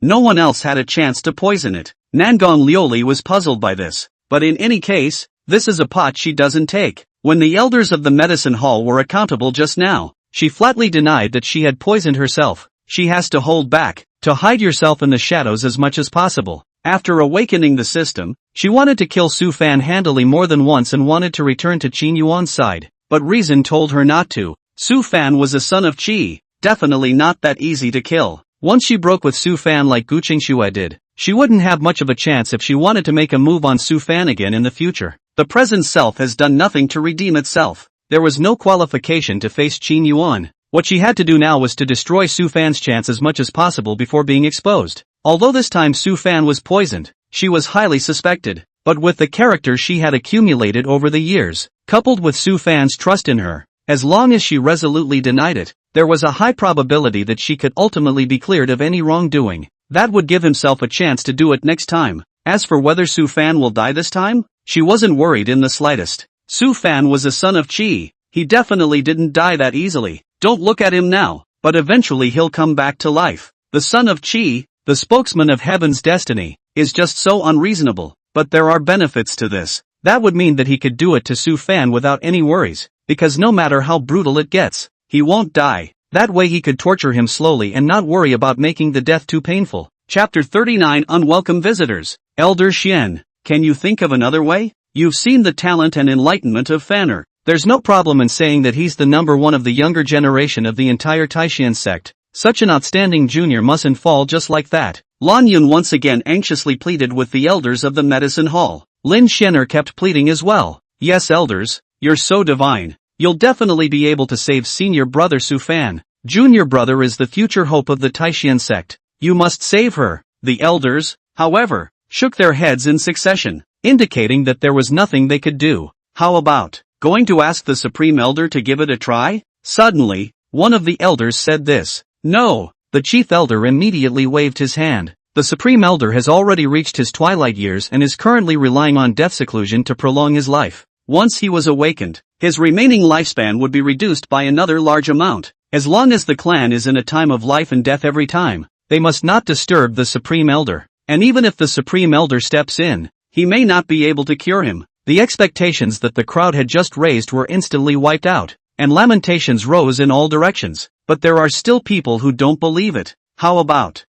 S1: No one else had a chance to poison it. Nangon Liuli was puzzled by this, but in any case, this is a pot she doesn't take. When the elders of the medicine hall were accountable just now, she flatly denied that she had poisoned herself. She has to hold back, to hide yourself in the shadows as much as possible. After awakening the system, she wanted to kill Su Fan handily more than once and wanted to return to Qin Yuan's side, but reason told her not to. Su Fan was a son of Qi, definitely not that easy to kill. Once she broke with Su Fan like Gu Qingxue did, she wouldn't have much of a chance if she wanted to make a move on Su Fan again in the future. The present self has done nothing to redeem itself. There was no qualification to face Qin Yuan. What she had to do now was to destroy Su Fan's chance as much as possible before being exposed. Although this time Su Fan was poisoned, she was highly suspected. But with the character she had accumulated over the years, coupled with Su Fan's trust in her, as long as she resolutely denied it, there was a high probability that she could ultimately be cleared of any wrongdoing. That would give himself a chance to do it next time. As for whether Su Fan will die this time, she wasn't worried in the slightest. Su Fan was a son of Qi. He definitely didn't die that easily. Don't look at him now, but eventually he'll come back to life. The son of Qi, the spokesman of heaven's destiny, is just so unreasonable. But there are benefits to this. That would mean that he could do it to Su Fan without any worries, because no matter how brutal it gets, he won't die. That way he could torture him slowly and not worry about making the death too painful. Chapter 39 Unwelcome Visitors. Elder Xian, can you think of another way? You've seen the talent and enlightenment of Fanner. There's no problem in saying that he's the number one of the younger generation of the entire Taishan sect. Such an outstanding junior mustn't fall just like that. Lan Yun once again anxiously pleaded with the elders of the medicine hall. Lin Shenner kept pleading as well. Yes, elders, you're so divine. You'll definitely be able to save senior brother Su Fan. Junior brother is the future hope of the Taishan sect. You must save her. The elders, however, shook their heads in succession, indicating that there was nothing they could do. How about going to ask the Supreme Elder to give it a try? Suddenly, one of the elders said this. No, the Chief Elder immediately waved his hand. The Supreme Elder has already reached his twilight years and is currently relying on death seclusion to prolong his life. Once he was awakened, his remaining lifespan would be reduced by another large amount. As long as the clan is in a time of life and death every time, they must not disturb the Supreme Elder. And even if the Supreme Elder steps in, he may not be able to cure him. The expectations that the crowd had just raised were instantly wiped out, and lamentations rose in all directions. But there are still people who don't believe it. How about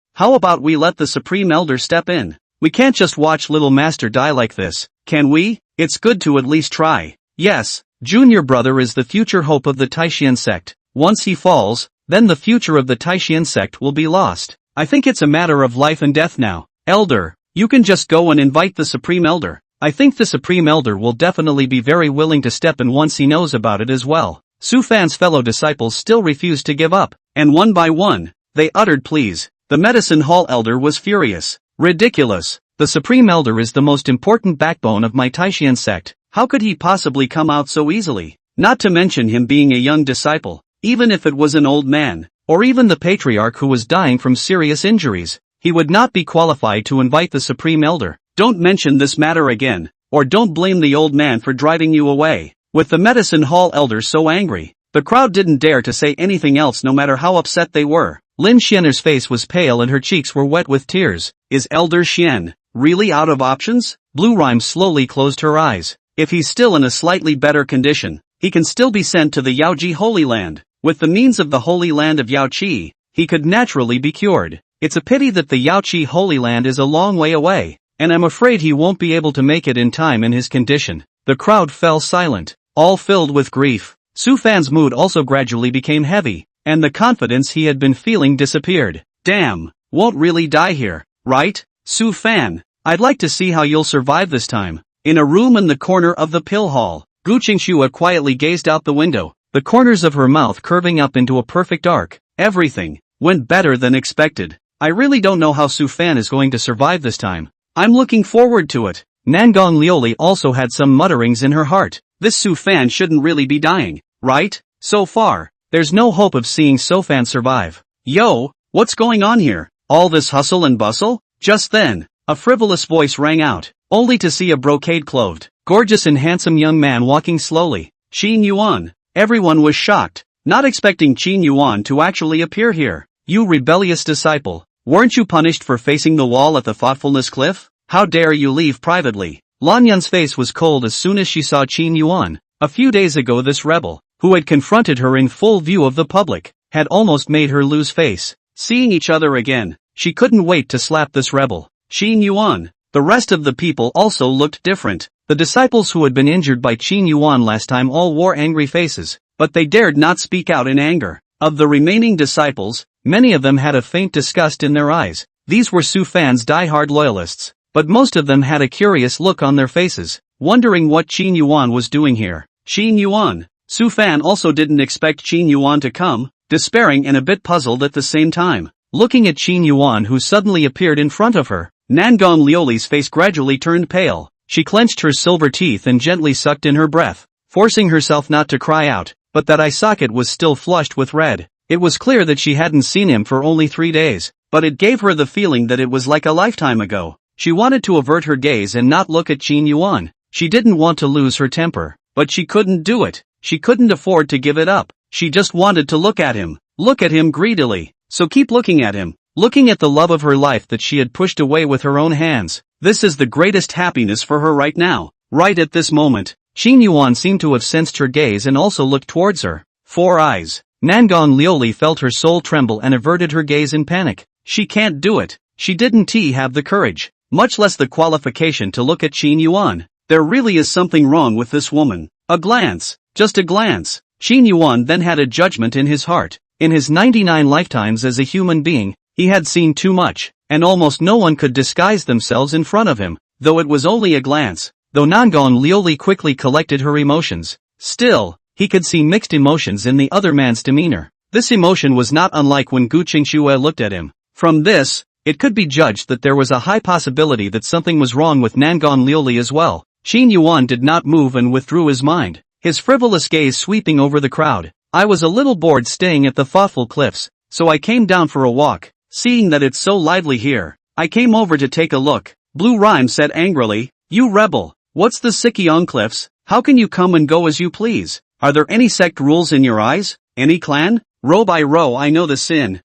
S1: we let the Supreme Elder step in? We can't just watch little master die like this, can we? It's good to at least try. Yes, junior brother is the future hope of the Taishan sect. Once he falls, then the future of the Taishan sect will be lost. I think it's a matter of life and death now. Elder, you can just go and invite the Supreme Elder. I think the Supreme Elder will definitely be very willing to step in once he knows about it as well. Su Fan's fellow disciples still refused to give up, and one by one, they uttered pleas. The medicine hall elder was furious. Ridiculous. The Supreme Elder is the most important backbone of my Taishan sect. How could he possibly come out so easily? Not to mention him being a young disciple. Even if it was an old man, or even the patriarch who was dying from serious injuries, he would not be qualified to invite the Supreme Elder. Don't mention this matter again, or don't blame the old man for driving you away. With the medicine hall elder so angry, the crowd didn't dare to say anything else no matter how upset they were. Lin Xianer's face was pale and her cheeks were wet with tears. Is Elder Xian really out of options? Blue Rhyme slowly closed her eyes. If he's still in a slightly better condition, he can still be sent to the Yaoji Holy Land. With the means of the Holy Land of Yaoqi, he could naturally be cured. It's a pity that the Yaoqi Holy Land is a long way away, and I'm afraid he won't be able to make it in time in his condition. The crowd fell silent, all filled with grief. Su Fan's mood also gradually became heavy, and the confidence he had been feeling disappeared. Damn, won't really die here, right? Su Fan, I'd like to see how you'll survive this time. In a room in the corner of the pill hall, Gu Qingxue quietly gazed out the window, the corners of her mouth curving up into a perfect arc. Everything went better than expected. I really don't know how Su Fan is going to survive this time. I'm looking forward to it. Nangong Lioli also had some mutterings in her heart. This Su Fan shouldn't really be dying, right? So far, there's no hope of seeing Su Fan survive. Yo, what's going on here? All this hustle and bustle? Just then, a frivolous voice rang out, only to see a brocade-clothed, gorgeous and handsome young man walking slowly. Qin Yuan. Everyone was shocked, not expecting Qin Yuan to actually appear here. You rebellious disciple, weren't you punished for facing the wall at the Thoughtfulness Cliff? How dare you leave privately? Lan Yun's face was cold as soon as she saw Qin Yuan. A few days ago this rebel, who had confronted her in full view of the public, had almost made her lose face. Seeing each other again, she couldn't wait to slap this rebel. Qin Yuan. The rest of the people also looked different. The disciples who had been injured by Qin Yuan last time all wore angry faces, but they dared not speak out in anger. Of the remaining disciples, many of them had a faint disgust in their eyes. These were Su Fan's die-hard loyalists, but most of them had a curious look on their faces, wondering what Qin Yuan was doing here. Qin Yuan. Su Fan also didn't expect Qin Yuan to come, despairing and a bit puzzled at the same time. Looking at Qin Yuan who suddenly appeared in front of her, Nangong Lioli's face gradually turned pale. She clenched her silver teeth and gently sucked in her breath, forcing herself not to cry out, but that eye socket was still flushed with red. It was clear that she hadn't seen him for only 3 days, but it gave her the feeling that it was like a lifetime ago. She wanted to avert her gaze and not look at Qin Yuan. She didn't want to lose her temper, but she couldn't do it. She couldn't afford to give it up. She just wanted to look at him greedily. So keep looking at him, looking at the love of her life that she had pushed away with her own hands. This is the greatest happiness for her right now, right at this moment. Qin Yuan seemed to have sensed her gaze and also looked towards her. 4 eyes. Nangong Lioli felt her soul tremble and averted her gaze in panic. She can't do it. She didn't have the courage, much less the qualification to look at Qin Yuan. There really is something wrong with this woman. A glance, just a glance. Qin Yuan then had a judgment in his heart. In his 99 lifetimes as a human being, he had seen too much, and almost no one could disguise themselves in front of him, though it was only a glance. Though Nangong Lioli quickly collected her emotions, still, he could see mixed emotions in the other man's demeanor. This emotion was not unlike when Gu Qingxue looked at him. From this, it could be judged that there was a high possibility that something was wrong with Nangong Lioli as well. Qin Yuan did not move and withdrew his mind, his frivolous gaze sweeping over the crowd. I was a little bored staying at the Thoughtful Cliffs, so I came down for a walk. Seeing that it's so lively here, I came over to take a look. Blue Rhyme said angrily, you rebel, what's the Sikyong Cliffs? How can you come and go as you please? Are there any sect rules in your eyes? Any clan? Row by row I know the sin.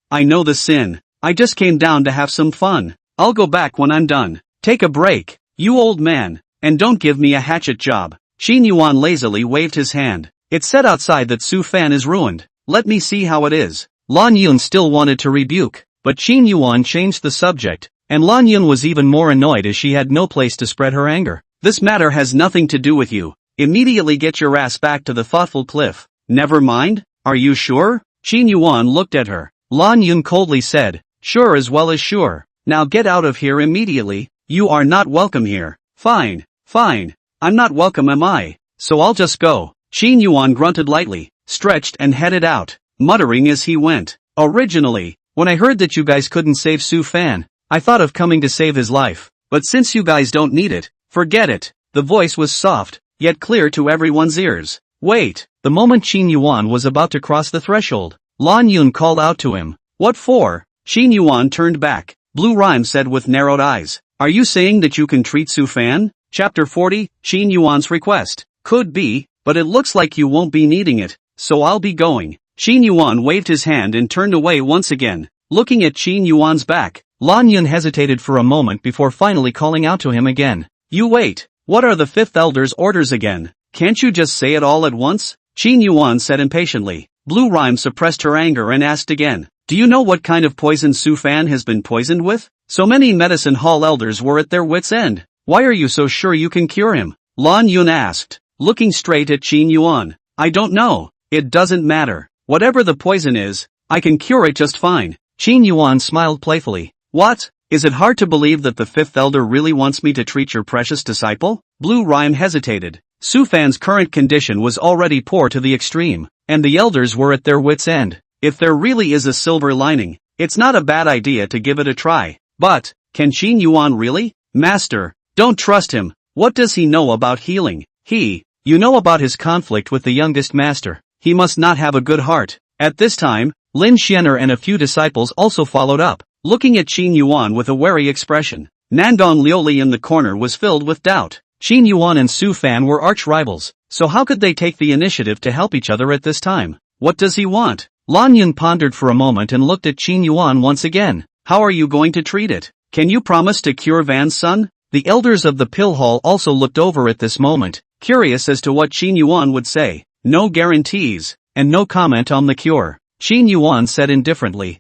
S1: I just came down to have some fun. I'll go back when I'm done. Take a break, you old man, and don't give me a hatchet job. Qin Yuan lazily waved his hand. It's said outside that Su Fan is ruined. Let me see how it is. Lan Yun still wanted to rebuke, but Qin Yuan changed the subject, and Lan Yun was even more annoyed as she had no place to spread her anger. This matter has nothing to do with you. Immediately get your ass back to the Thoughtful Cliff. Never mind? Are you sure? Qin Yuan looked at her. Lan Yun coldly said, sure as well as sure. Now get out of here immediately. You are not welcome here. Fine. I'm not welcome am I? So I'll just go. Qin Yuan grunted lightly, stretched and headed out, muttering as he went. Originally, when I heard that you guys couldn't save Su Fan, I thought of coming to save his life. But since you guys don't need it, forget it. The voice was soft, yet clear to everyone's ears. Wait. The moment Qin Yuan was about to cross the threshold, Lan Yun called out to him. What for? Qin Yuan turned back. Blue Rhyme said with narrowed eyes. Are you saying that you can treat Su Fan? Chapter 40, Qin Yuan's request. Could be, but it looks like you won't be needing it, so I'll be going. Qin Yuan waved his hand and turned away once again. Looking at Qin Yuan's back, Lan Yun hesitated for a moment before finally calling out to him again. You wait, what are the fifth elder's orders again? Can't you just say it all at once? Qin Yuan said impatiently. Blue Rhyme suppressed her anger and asked again. Do you know what kind of poison Su Fan has been poisoned with? So many medicine hall elders were at their wits' end. Why are you so sure you can cure him? Lan Yun asked, looking straight at Qin Yuan. I don't know. It doesn't matter. Whatever the poison is, I can cure it just fine. Qin Yuan smiled playfully. What? Is it hard to believe that the fifth elder really wants me to treat your precious disciple? Blue Rhyme hesitated. Su Fan's current condition was already poor to the extreme, and the elders were at their wits' end. If there really is a silver lining, it's not a bad idea to give it a try. But, can Qin Yuan really? Master, don't trust him. What does he know about healing? You know about his conflict with the youngest master. He must not have a good heart. At this time, Lin Xianer and a few disciples also followed up, looking at Qin Yuan with a wary expression. Nandong Liuli in the corner was filled with doubt. Qin Yuan and Su Fan were arch-rivals, so how could they take the initiative to help each other at this time? What does he want? Lan Yun pondered for a moment and looked at Qin Yuan once again. How are you going to treat it? Can you promise to cure Van's son? The elders of the pill hall also looked over at this moment, curious as to what Qin Yuan would say. No guarantees, and no comment on the cure. Qin Yuan said indifferently.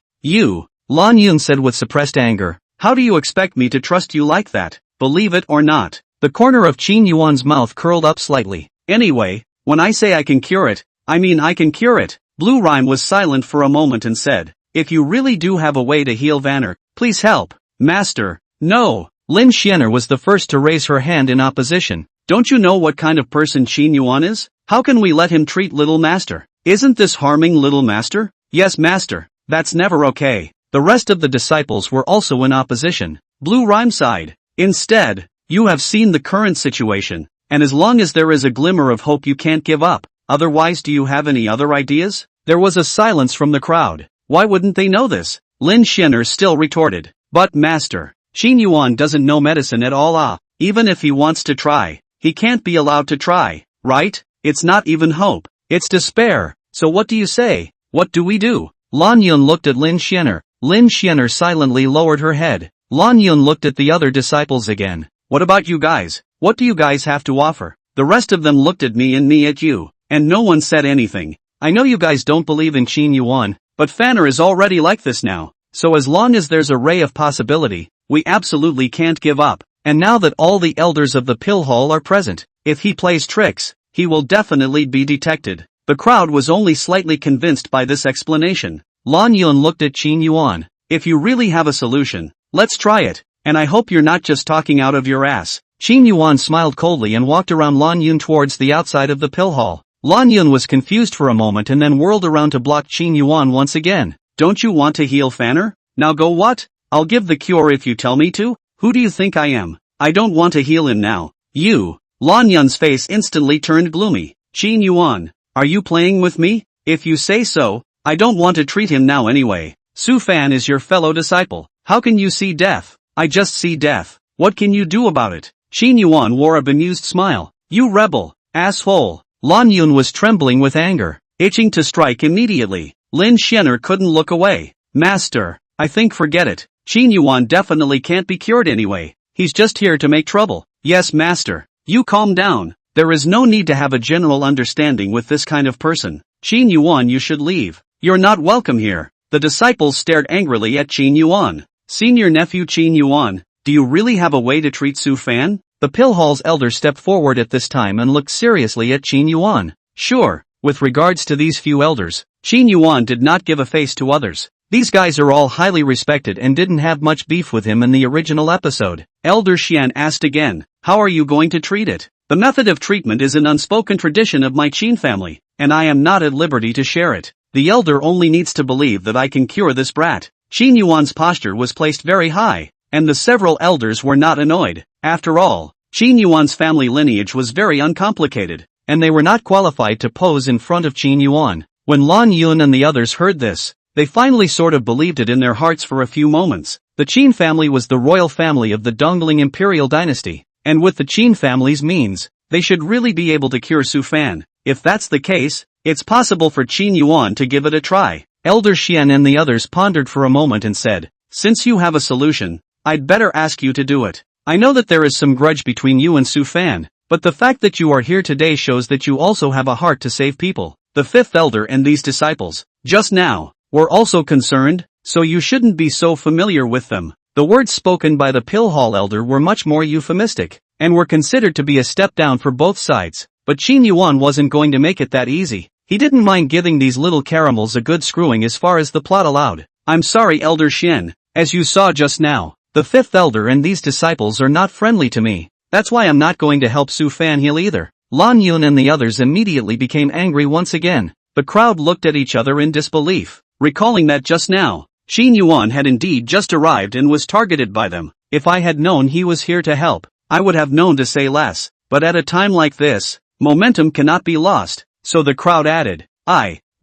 S1: Lan Yun said with suppressed anger. How do you expect me to trust you like that? Believe it or not. The corner of Qin Yuan's mouth curled up slightly. Anyway, when I say I can cure it, I mean I can cure it. Blue Rhyme was silent for a moment and said, if you really do have a way to heal Vanner, please help. Master, no. Lin Xianer was the first to raise her hand in opposition. Don't you know what kind of person Qin Yuan is? How can we let him treat little master? Isn't this harming little master? Yes, master. That's never okay. The rest of the disciples were also in opposition. Blue Rhyme sighed. Instead, you have seen the current situation, and as long as there is a glimmer of hope you can't give up. Otherwise, do you have any other ideas? There was a silence from the crowd. Why wouldn't they know this? Lin Xianer still retorted. But master, Qin Yuan doesn't know medicine at all. Even if he wants to try, he can't be allowed to try, right? It's not even hope, it's despair. So what do you say? What do we do? Lan Yun looked at Lin Xianer. Lin Xianer silently lowered her head. Lan Yun looked at the other disciples again. What about you guys? What do you guys have to offer? The rest of them looked at me and me at you, and no one said anything. I know you guys don't believe in Qin Yuan, but Fanner is already like this now. So as long as there's a ray of possibility, we absolutely can't give up. And now that all the elders of the pill hall are present, if he plays tricks, he will definitely be detected. The crowd was only slightly convinced by this explanation. Lan Yun looked at Qin Yuan. If you really have a solution, let's try it, and I hope you're not just talking out of your ass. Qin Yuan smiled coldly and walked around Lan Yun towards the outside of the pill hall. Lan Yun was confused for a moment and then whirled around to block Qin Yuan once again. Don't you want to heal Fanner? Now go what? I'll give the cure if you tell me to? Who do you think I am? I don't want to heal him now. You. Lan Yun's face instantly turned gloomy. Qin Yuan, are you playing with me? If you say so, I don't want to treat him now anyway. Su Fan is your fellow disciple. How can you see death? I just see death. What can you do about it? Qin Yuan wore a bemused smile. You rebel, asshole. Lan Yun was trembling with anger, itching to strike immediately. Lin Xianer couldn't look away. Master, I think forget it. Qin Yuan definitely can't be cured anyway. He's just here to make trouble. Yes, master. You calm down. There is no need to have a general understanding with this kind of person. Qin Yuan, you should leave. You're not welcome here. The disciples stared angrily at Qin Yuan. Senior nephew Qin Yuan, do you really have a way to treat Su Fan? The pill hall's elder stepped forward at this time and looked seriously at Qin Yuan. Sure, with regards to these few elders, Qin Yuan did not give a face to others. These guys are all highly respected and didn't have much beef with him in the original episode. Elder Xian asked again, how are you going to treat it? The method of treatment is an unspoken tradition of my Qin family, and I am not at liberty to share it. The elder only needs to believe that I can cure this brat. Qin Yuan's posture was placed very high, and the several elders were not annoyed. After all, Qin Yuan's family lineage was very uncomplicated, and they were not qualified to pose in front of Qin Yuan. When Lan Yun and the others heard this, they finally sort of believed it in their hearts for a few moments. The Qin family was the royal family of the Dongling imperial dynasty, and with the Qin family's means, they should really be able to cure Su Fan. If that's the case, it's possible for Qin Yuan to give it a try. Elder Xian and the others pondered for a moment and said, "Since you have a solution, I'd better ask you to do it. I know that there is some grudge between you and Su Fan, but the fact that you are here today shows that you also have a heart to save people. The fifth elder and these disciples, just now, were also concerned, so you shouldn't be so familiar with them." The words spoken by the Pill Hall elder were much more euphemistic, and were considered to be a step down for both sides, but Qin Yuan wasn't going to make it that easy. He didn't mind giving these little caramels a good screwing as far as the plot allowed. "I'm sorry, Elder Xian, as you saw just now, the fifth elder and these disciples are not friendly to me. That's why I'm not going to help Su Fan heal either." Lan Yun and the others immediately became angry once again. The crowd looked at each other in disbelief, recalling that just now, Qin Yuan had indeed just arrived and was targeted by them. If I had known he was here to help, I would have known to say less, but at a time like this, momentum cannot be lost, so the crowd added,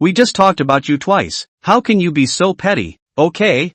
S1: "We just talked about you twice, how can you be so petty? Okay,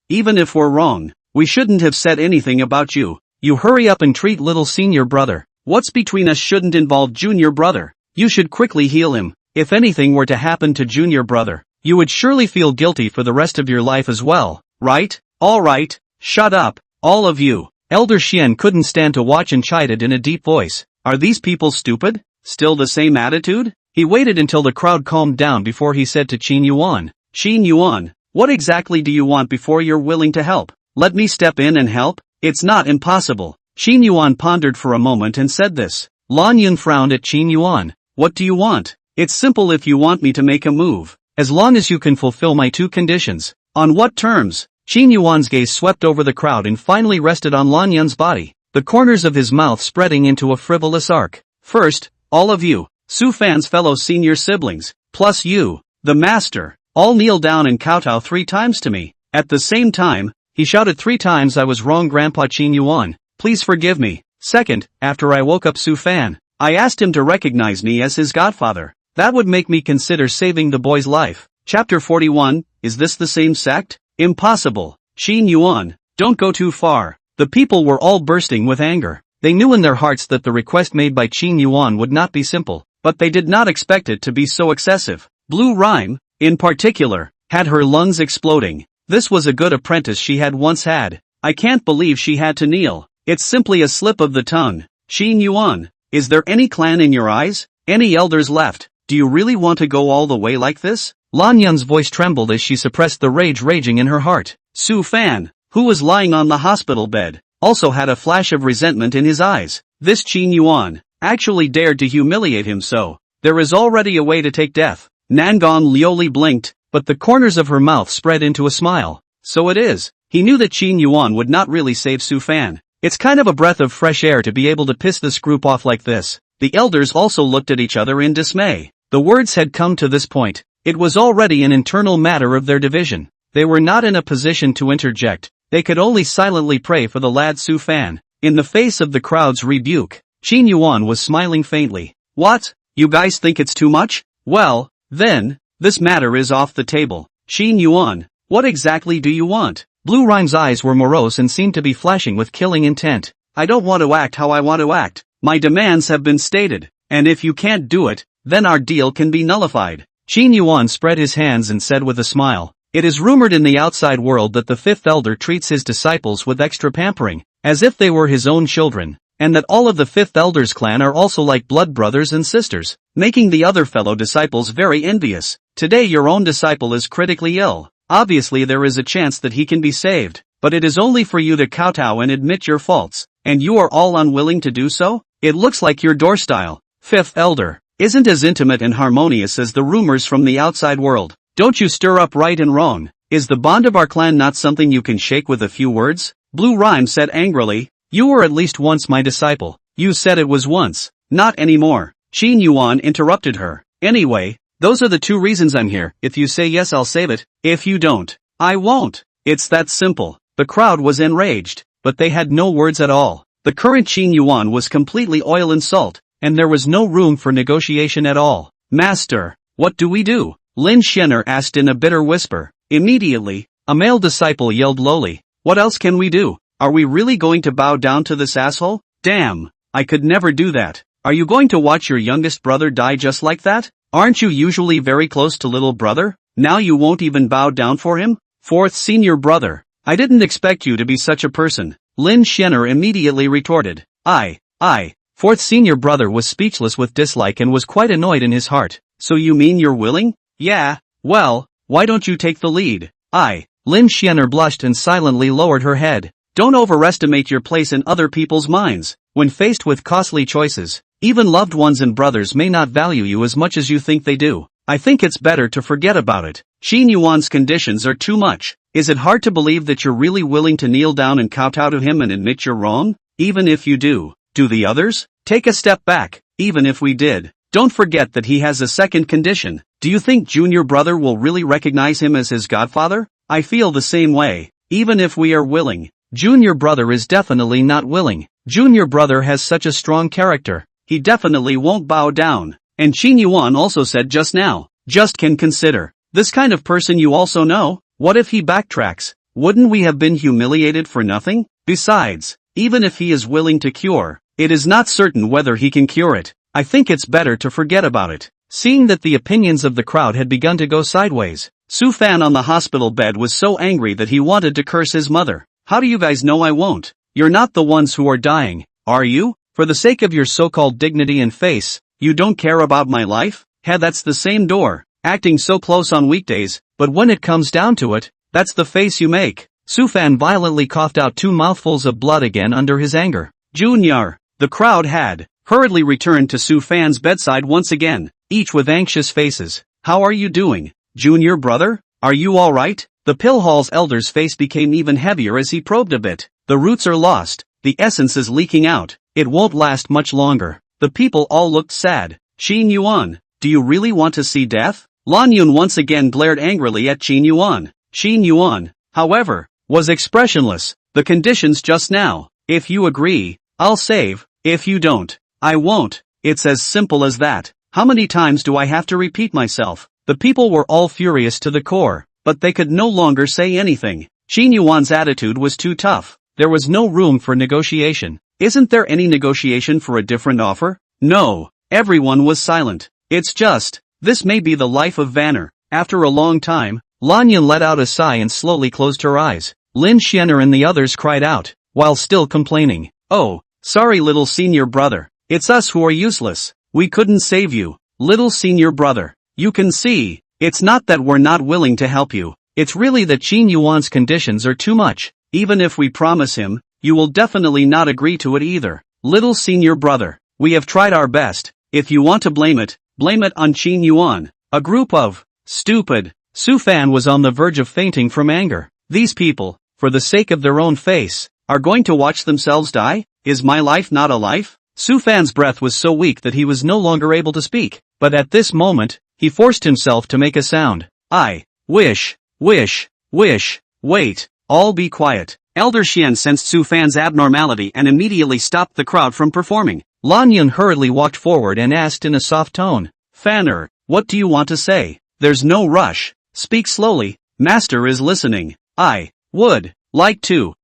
S1: even if we're wrong, we shouldn't have said anything about you. You hurry up and treat little senior brother. What's between us shouldn't involve junior brother. You should quickly heal him. If anything were to happen to junior brother, you would surely feel guilty for the rest of your life as well, right? Alright, shut up, all of you." Elder Xian couldn't stand to watch and chided in a deep voice, "Are these people stupid? Still the same attitude?" He waited until the crowd calmed down before he said to Qin Yuan, "Qin Yuan, what exactly do you want before you're willing to help? Let me step in and help? It's not impossible." Qin Yuan pondered for a moment and said this. Lan Yun frowned at Qin Yuan. "What do you want?" "It's simple if you want me to make a move. As long as you can fulfill my two conditions." "On what terms?" Qin Yuan's gaze swept over the crowd and finally rested on Lan Yun's body, the corners of his mouth spreading into a frivolous arc. "First, all of you, Su Fan's fellow senior siblings, plus you, the master, all kneel down and kowtow 3 times to me." At the same time, he shouted 3 times, "I was wrong, Grandpa Qin Yuan. Please forgive me." "Second, after I woke up Su Fan, I asked him to recognize me as his godfather. That would make me consider saving the boy's life." Chapter 41, Is this the same sect? Impossible. Qin Yuan, don't go too far. The people were all bursting with anger. They knew in their hearts that the request made by Qin Yuan would not be simple, but they did not expect it to be so excessive. Blue Rhyme, in particular, had her lungs exploding. This was a good apprentice she had once had. "I can't believe she had to kneel. It's simply a slip of the tongue. Qin Yuan, is there any clan in your eyes? Any elders left? Do you really want to go all the way like this?" Lan Yun's voice trembled as she suppressed the rage raging in her heart. Su Fan, who was lying on the hospital bed, also had a flash of resentment in his eyes. This Qin Yuan actually dared to humiliate him so. There is already a way to take death. Nangon Lioli blinked, but the corners of her mouth spread into a smile. So it is. He knew that Qin Yuan would not really save Su Fan. It's kind of a breath of fresh air to be able to piss this group off like this. The elders also looked at each other in dismay. The words had come to this point. It was already an internal matter of their division. They were not in a position to interject. They could only silently pray for the lad Su Fan. In the face of the crowd's rebuke, Qin Yuan was smiling faintly. "What? You guys think it's too much? Well, then, this matter is off the table. Qin Yuan, what exactly do you want?" Blue Rhyme's eyes were morose and seemed to be flashing with killing intent. "I don't want to act how I want to act. My demands have been stated, and if you can't do it, then our deal can be nullified." Qin Yuan spread his hands and said with a smile, "It is rumored in the outside world that the fifth elder treats his disciples with extra pampering, as if they were his own children, and that all of the fifth elder's clan are also like blood brothers and sisters, making the other fellow disciples very envious. Today your own disciple is critically ill. Obviously there is a chance that he can be saved, but it is only for you to kowtow and admit your faults, and you are all unwilling to do so? It looks like your door style, fifth elder, isn't as intimate and harmonious as the rumors from the outside world. Don't you stir up right and wrong. Is the bond of our clan not something you can shake with a few words?" Blue Rhyme said angrily. "You were at least once my disciple." "You said it was once. Not anymore." Qin Yuan interrupted her. "Anyway, those are the 2 reasons I'm here. If you say yes, I'll save it. If you don't, I won't. It's that simple." The crowd was enraged, but they had no words at all. The current Qin Yuan was completely oil and salt, and there was no room for negotiation at all. "Master, what do we do?" Lin Shenner asked in a bitter whisper. Immediately, a male disciple yelled lowly, "What else can we do? Are we really going to bow down to this asshole? Damn, I could never do that. Are you going to watch your youngest brother die just like that?" Aren't you usually very close to little brother? Now you won't even bow down for him? Fourth senior brother. I didn't expect you to be such a person. Lin Xianer immediately retorted. Fourth senior brother was speechless with dislike and was quite annoyed in his heart. So you mean you're willing? Yeah, well, why don't you take the lead? Lin Xianer blushed and silently lowered her head. Don't overestimate your place in other people's minds. When faced with costly choices, even loved ones and brothers may not value you as much as you think they do. I think it's better to forget about it. Qin Yuan's conditions are too much. Is it hard to believe that you're really willing to kneel down and kowtow to him and admit you're wrong? Even if you do the others? Take a step back. Even if we did, don't forget that he has a second condition. Do you think junior brother will really recognize him as his godfather? I feel the same way. Even if we are willing, junior brother is definitely not willing. Junior brother has such a strong character. He definitely won't bow down. And Qin Yuan also said just now, just can consider. This kind of person you also know? What if he backtracks? Wouldn't we have been humiliated for nothing? Besides, even if he is willing to cure, it is not certain whether he can cure it. I think it's better to forget about it. Seeing that the opinions of the crowd had begun to go sideways, Su Fan on the hospital bed was so angry that he wanted to curse his mother. How do you guys know I won't? You're not the ones who are dying, are you? For the sake of your so-called dignity and face, you don't care about my life? That's the same door, acting so close on weekdays, but when it comes down to it, that's the face you make. Su Fan violently coughed out 2 mouthfuls of blood again under his anger. Junior, the crowd had hurriedly returned to Su Fan's bedside once again, each with anxious faces. How are you doing, junior brother? Are you alright? The pill hall's elder's face became even heavier as he probed a bit. The roots are lost, the essence is leaking out, it won't last much longer. The people all looked sad. Qin Yuan, do you really want to see death? Lan Yun once again glared angrily at Qin Yuan. Qin Yuan, however, was expressionless. The conditions just now. If you agree, I'll save. If you don't, I won't. It's as simple as that. How many times do I have to repeat myself? The people were all furious to the core, but they could no longer say anything. Qin Yuan's attitude was too tough. There was no room for negotiation. Isn't there any negotiation for a different offer? No. Everyone was silent. It's just, this may be the life of Vanner. After a long time, Lanyan let out a sigh and slowly closed her eyes. Lin Xianer and the others cried out, while still complaining. Oh, sorry little senior brother. It's us who are useless. We couldn't save you. Little senior brother. You can see, it's not that we're not willing to help you. It's really that Qin Yuan's conditions are too much. Even if we promise him, you will definitely not agree to it either. Little senior brother, we have tried our best. If you want to blame it on Qin Yuan. A group of stupid. Su Fan was on the verge of fainting from anger. These people, for the sake of their own face, are going to watch themselves die? Is my life not a life? Su Fan's breath was so weak that he was no longer able to speak, but at this moment, he forced himself to make a sound. I wish, wait, all be quiet. Elder Xian sensed Su Fan's abnormality and immediately stopped the crowd from performing. Lan Yun hurriedly walked forward and asked in a soft tone, Fanner, what do you want to say? There's no rush. Speak slowly, master is listening. I would like to,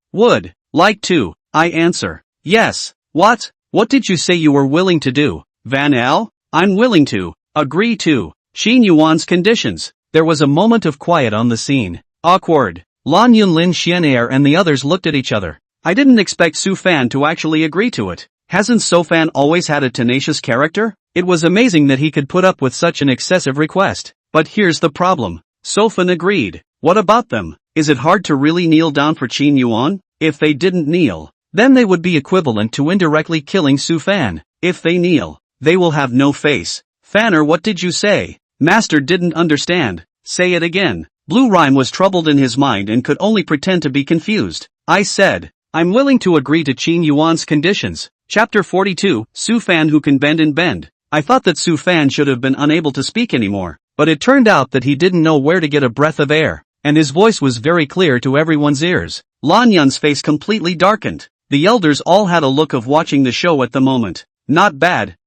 S1: I answer. Yes, what did you say you were willing to do? Van El? I'm willing to agree to Qin Yuan's conditions. There was a moment of quiet on the scene. Awkward. Lan Yun, Lin Xianair and the others looked at each other. I didn't expect Su Fan to actually agree to it. Hasn't Su Fan always had a tenacious character? It was amazing that he could put up with such an excessive request. But here's the problem. Su Fan agreed. What about them? Is it hard to really kneel down for Qin Yuan? If they didn't kneel, then they would be equivalent to indirectly killing Su Fan. If they kneel, they will have no face. Fanner, what did you say? Master didn't understand. Say it again. Blue Rhyme was troubled in his mind and could only pretend to be confused. I said, I'm willing to agree to Qin Yuan's conditions. Chapter 42, Su Fan who can bend and bend. I thought that Su Fan should have been unable to speak anymore, but it turned out that he didn't know where to get a breath of air, and his voice was very clear to everyone's ears. Lan Yun's face completely darkened. The elders all had a look of watching the show at the moment. Not bad,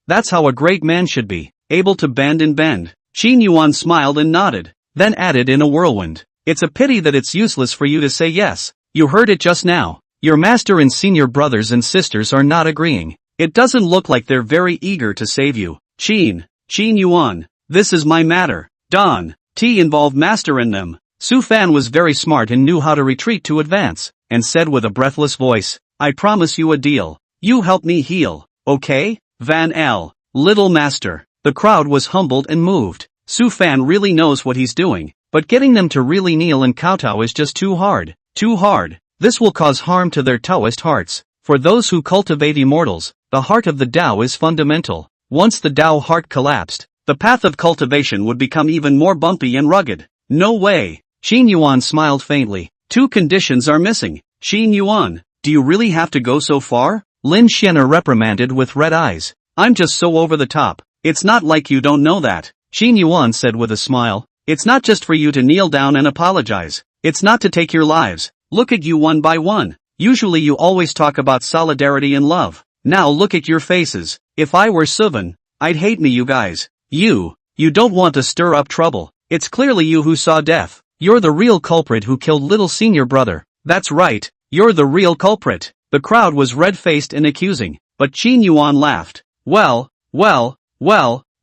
S1: that's how a great man should be, able to bend and bend. Qin Yuan smiled and nodded, then added in a whirlwind. It's a pity that it's useless for you to say yes. You heard it just now. Your master and senior brothers and sisters are not agreeing. It doesn't look like they're very eager to save you. Qin, Qin Yuan, this is my matter. Don, T involved master in them. Su Fan was very smart and knew how to retreat to advance, and said with a breathless voice, I promise you a deal. You help me heal, okay? Van L. Little master. The crowd was humbled and moved. Su Fan really knows what he's doing, but getting them to really kneel and kowtow is just too hard. Too hard. This will cause harm to their Taoist hearts. For those who cultivate immortals, the heart of the Tao is fundamental. Once the Tao heart collapsed, the path of cultivation would become even more bumpy and rugged. No way. Qin Yuan smiled faintly. Two conditions are missing. Qin Yuan, do you really have to go so far? Lin Xian'er reprimanded with red eyes. I'm just so over the top. It's not like you don't know that. Qin Yuan said with a smile. It's not just for you to kneel down and apologize. It's not to take your lives. Look at you one by one. Usually you always talk about solidarity and love. Now look at your faces. If I were Suvan, I'd hate me you guys. You don't want to stir up trouble. It's clearly you who saw death. You're the real culprit who killed little senior brother. That's right. You're the real culprit. The crowd was red-faced and accusing, but Qin Yuan laughed. Well,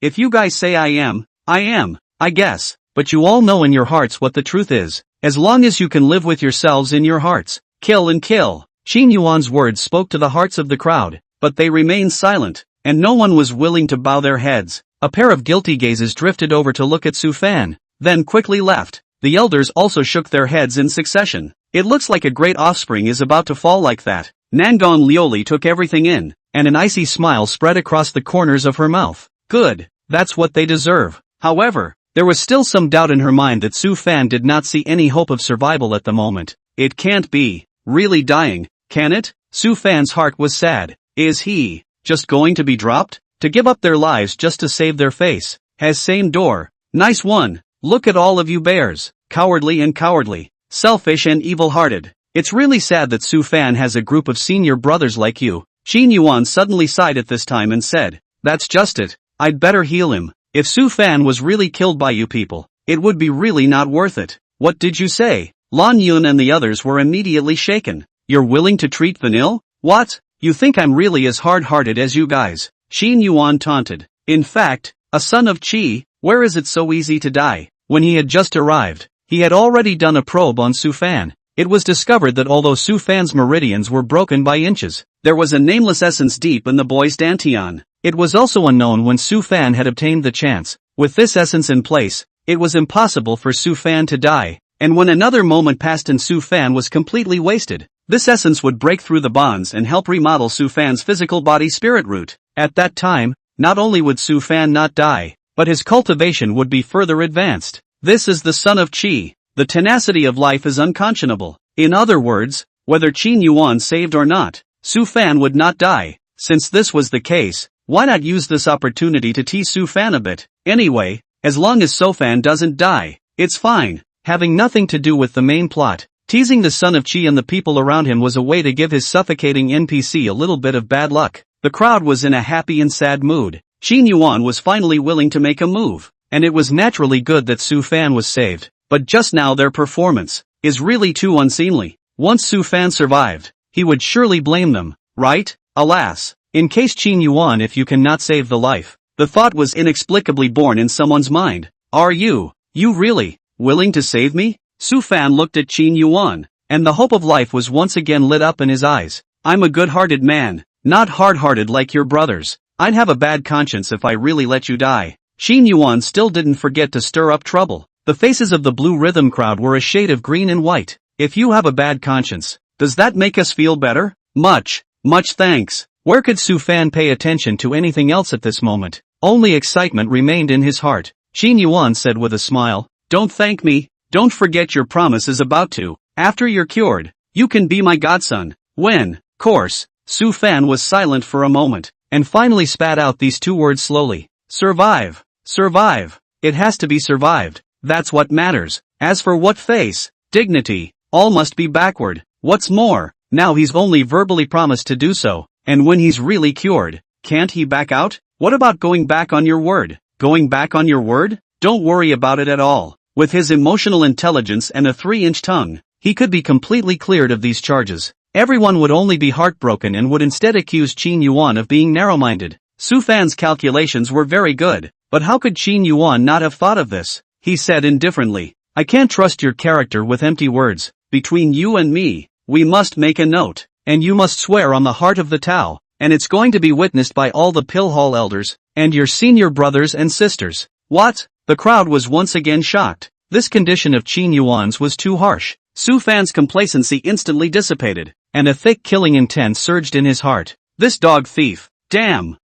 S1: if you guys say I am, I guess. But you all know in your hearts what the truth is. As long as you can live with yourselves in your hearts, kill and kill. Qin Yuan's words spoke to the hearts of the crowd, but they remained silent, and no one was willing to bow their heads. A pair of guilty gazes drifted over to look at Su Fan, then quickly left. The elders also shook their heads in succession. It looks like a great offspring is about to fall like that. Nangon Lioli took everything in, and an icy smile spread across the corners of her mouth. Good, that's what they deserve. However, there was still some doubt in her mind that Su Fan did not see any hope of survival at the moment. It can't be really dying, can it? Su Fan's heart was sad. Is he just going to be dropped? To give up their lives just to save their face? Has same door. Nice one. Look at all of you bears. Cowardly, selfish and evil-hearted. It's really sad that Su Fan has a group of senior brothers like you. Qin Yuan suddenly sighed at this time and said, that's just it. I'd better heal him. If Su Fan was really killed by you people, it would be really not worth it. What did you say? Lan Yun and the others were immediately shaken. You're willing to treat Vanille? What? You think I'm really as hard-hearted as you guys? Qin Yuan taunted. In fact, a son of Qi, where is it so easy to die? When he had just arrived, he had already done a probe on Su Fan. It was discovered that although Su Fan's meridians were broken by inches, there was a nameless essence deep in the boy's dantian. It was also unknown when Su Fan had obtained the chance. With this essence in place, it was impossible for Su Fan to die, and when another moment passed and Su Fan was completely wasted, this essence would break through the bonds and help remodel Su Fan's physical body-spirit root. At that time, not only would Su Fan not die, but his cultivation would be further advanced. This is the son of Qi. The tenacity of life is unconscionable. In other words, whether Qin Yuan saved or not, Su Fan would not die. Since this was the case, why not use this opportunity to tease Su Fan a bit? Anyway, as long as Su Fan doesn't die, it's fine. Having nothing to do with the main plot, teasing the son of Qi and the people around him was a way to give his suffocating NPC a little bit of bad luck. The crowd was in a happy and sad mood. Qin Yuan was finally willing to make a move, and it was naturally good that Su Fan was saved. But just now their performance is really too unseemly. Once Su Fan survived, he would surely blame them, right? Alas, in case Qin Yuan, if you cannot save the life. The thought was inexplicably born in someone's mind. Are you really willing to save me? Su Fan looked at Qin Yuan, and the hope of life was once again lit up in his eyes. I'm a good-hearted man, not hard-hearted like your brothers. I'd have a bad conscience if I really let you die. Qin Yuan still didn't forget to stir up trouble. The faces of the Blue Rhythm crowd were a shade of green and white. If you have a bad conscience, does that make us feel better? Much thanks. Where could Su Fan pay attention to anything else at this moment? Only excitement remained in his heart. Qin Yuan said with a smile, don't thank me. Don't forget your promise is about to. After you're cured, you can be my godson. When? Course. Su Fan was silent for a moment, and finally spat out these two words slowly. Survive. Survive. It has to be survived. That's what matters. As for what face, dignity, all must be backward. What's more, now he's only verbally promised to do so, and when he's really cured, can't he back out? What about going back on your word? Going back on your word? Don't worry about it at all. With his emotional intelligence and a 3-inch tongue, he could be completely cleared of these charges. Everyone would only be heartbroken and would instead accuse Qin Yuan of being narrow-minded. Su Fan's calculations were very good. But how could Qin Yuan not have thought of this? He said indifferently. I can't trust your character with empty words. Between you and me, we must make a note, and you must swear on the heart of the Tao, and it's going to be witnessed by all the Pill Hall elders, and your senior brothers and sisters. What? The crowd was once again shocked. This condition of Qin Yuan's was too harsh. Su Fan's complacency instantly dissipated, and a thick killing intent surged in his heart. This dog thief. Damn.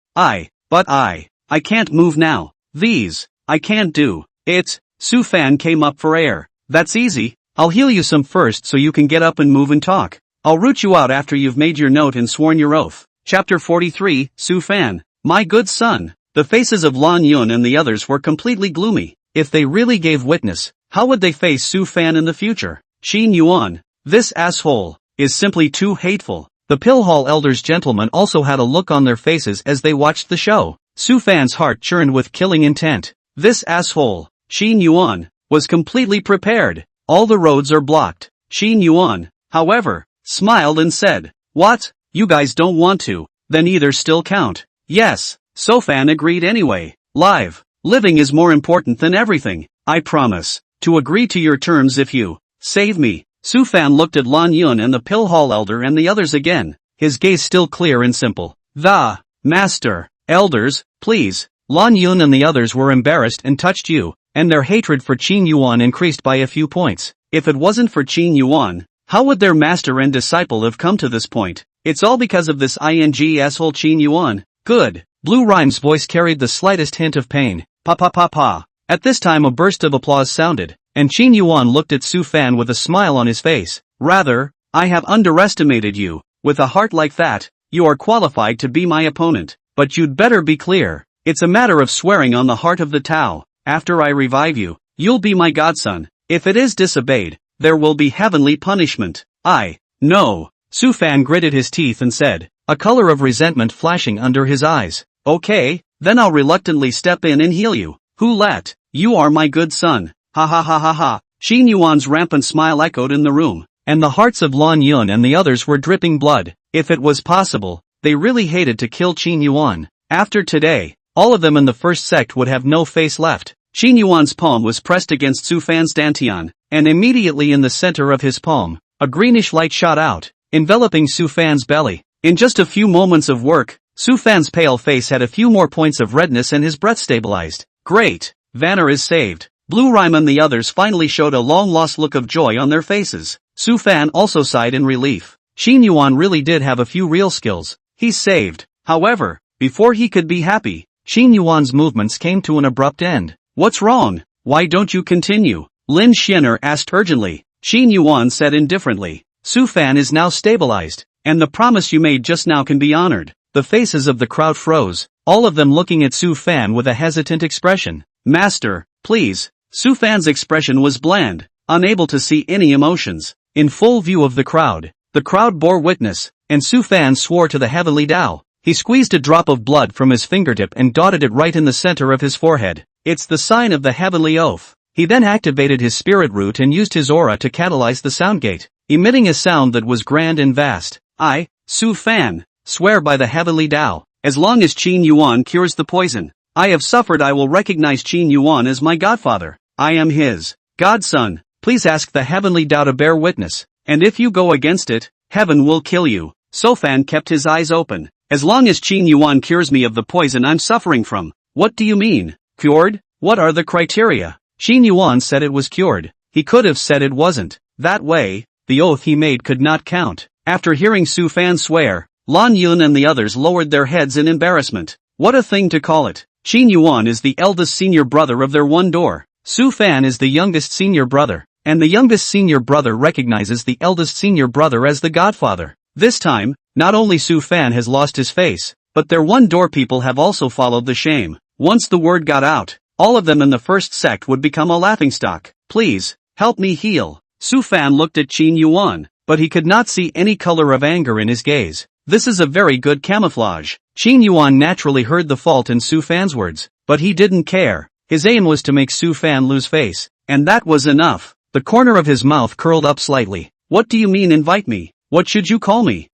S1: I can't move now. I can't do it. Su Fan came up for air. That's easy. I'll heal you some first so you can get up and move and talk. I'll root you out after you've made your note and sworn your oath. Chapter 43, Su Fan. My good son. The faces of Lan Yun and the others were completely gloomy. If they really gave witness, how would they face Su Fan in the future? Qin Yuan. This asshole is simply too hateful. The Pill Hall elders gentlemen also had a look on their faces as they watched the show. Su Fan's heart churned with killing intent. This asshole, Qin Yuan, was completely prepared. All the roads are blocked. Qin Yuan, however, smiled and said, What? You guys don't want to? Then either still count. Yes. Su Fan agreed anyway. Living is more important than everything. I promise to agree to your terms if you save me. Su Fan looked at Lan Yun and the Pill Hall elder and the others again, his gaze still clear and simple. The master, elders, please. Lan Yun and the others were embarrassed and touched you, and their hatred for Qin Yuan increased by a few points. If it wasn't for Qin Yuan, how would their master and disciple have come to this point? It's all because of this asshole Qin Yuan. Good. Blue Rhyme's voice carried the slightest hint of pain. Pa. At this time a burst of applause sounded, and Qin Yuan looked at Su Fan with a smile on his face. Rather, I have underestimated you. With a heart like that, you are qualified to be my opponent. But you'd better be clear. It's a matter of swearing on the heart of the Tao. After I revive you, you'll be my godson. If it is disobeyed, there will be heavenly punishment. No. Su Fan gritted his teeth and said, a color of resentment flashing under his eyes. Okay, then I'll reluctantly step in and heal you. Who let? You are my good son. Ha. Qin Yuan's rampant smile echoed in the room, and the hearts of Lan Yun and the others were dripping blood. If it was possible, they really hated to kill Qin Yuan. After today, all of them in the first sect would have no face left. Qin Yuan's palm was pressed against Su Fan's dantian, and immediately in the center of his palm, a greenish light shot out, enveloping Su Fan's belly. In just a few moments of work, Su Fan's pale face had a few more points of redness and his breath stabilized. Great! Vanner is saved. Blue Rhyme and the others finally showed a long-lost look of joy on their faces. Su Fan also sighed in relief. Qin Yuan really did have a few real skills. He's saved. However, before he could be happy, Qin Yuan's movements came to an abrupt end. What's wrong? Why don't you continue? Lin Xiner asked urgently. Qin Yuan said indifferently. Su Fan is now stabilized, and the promise you made just now can be honored. The faces of the crowd froze, all of them looking at Su Fan with a hesitant expression. Master, please. Su Fan's expression was bland, unable to see any emotions. In full view of the crowd bore witness, and Su Fan swore to the heavenly Tao. He squeezed a drop of blood from his fingertip and dotted it right in the center of his forehead. It's the sign of the heavenly oath. He then activated his spirit root and used his aura to catalyze the sound gate, emitting a sound that was grand and vast. I, Su Fan, swear by the heavenly Tao, as long as Qin Yuan cures the poison I have suffered, I will recognize Qin Yuan as my godfather. I am his godson. Please ask the heavenly Tao to bear witness, and if you go against it, heaven will kill you. Su Fan kept his eyes open. As long as Qin Yuan cures me of the poison I'm suffering from. What do you mean? Cured? What are the criteria? Qin Yuan said it was cured. He could have said it wasn't. That way, the oath he made could not count. After hearing Su Fan swear, Lan Yun and the others lowered their heads in embarrassment. What a thing to call it. Qin Yuan is the eldest senior brother of their one door. Su Fan is the youngest senior brother, and the youngest senior brother recognizes the eldest senior brother as the godfather. This time, not only Su Fan has lost his face, but their one door people have also followed the shame. Once the word got out, all of them in the first sect would become a laughingstock. Please, help me heal. Su Fan looked at Qin Yuan, but he could not see any color of anger in his gaze. This is a very good camouflage. Qin Yuan naturally heard the fault in Su Fan's words, but he didn't care. His aim was to make Su Fan lose face, and that was enough. The corner of his mouth curled up slightly. What do you mean invite me? What should you call me?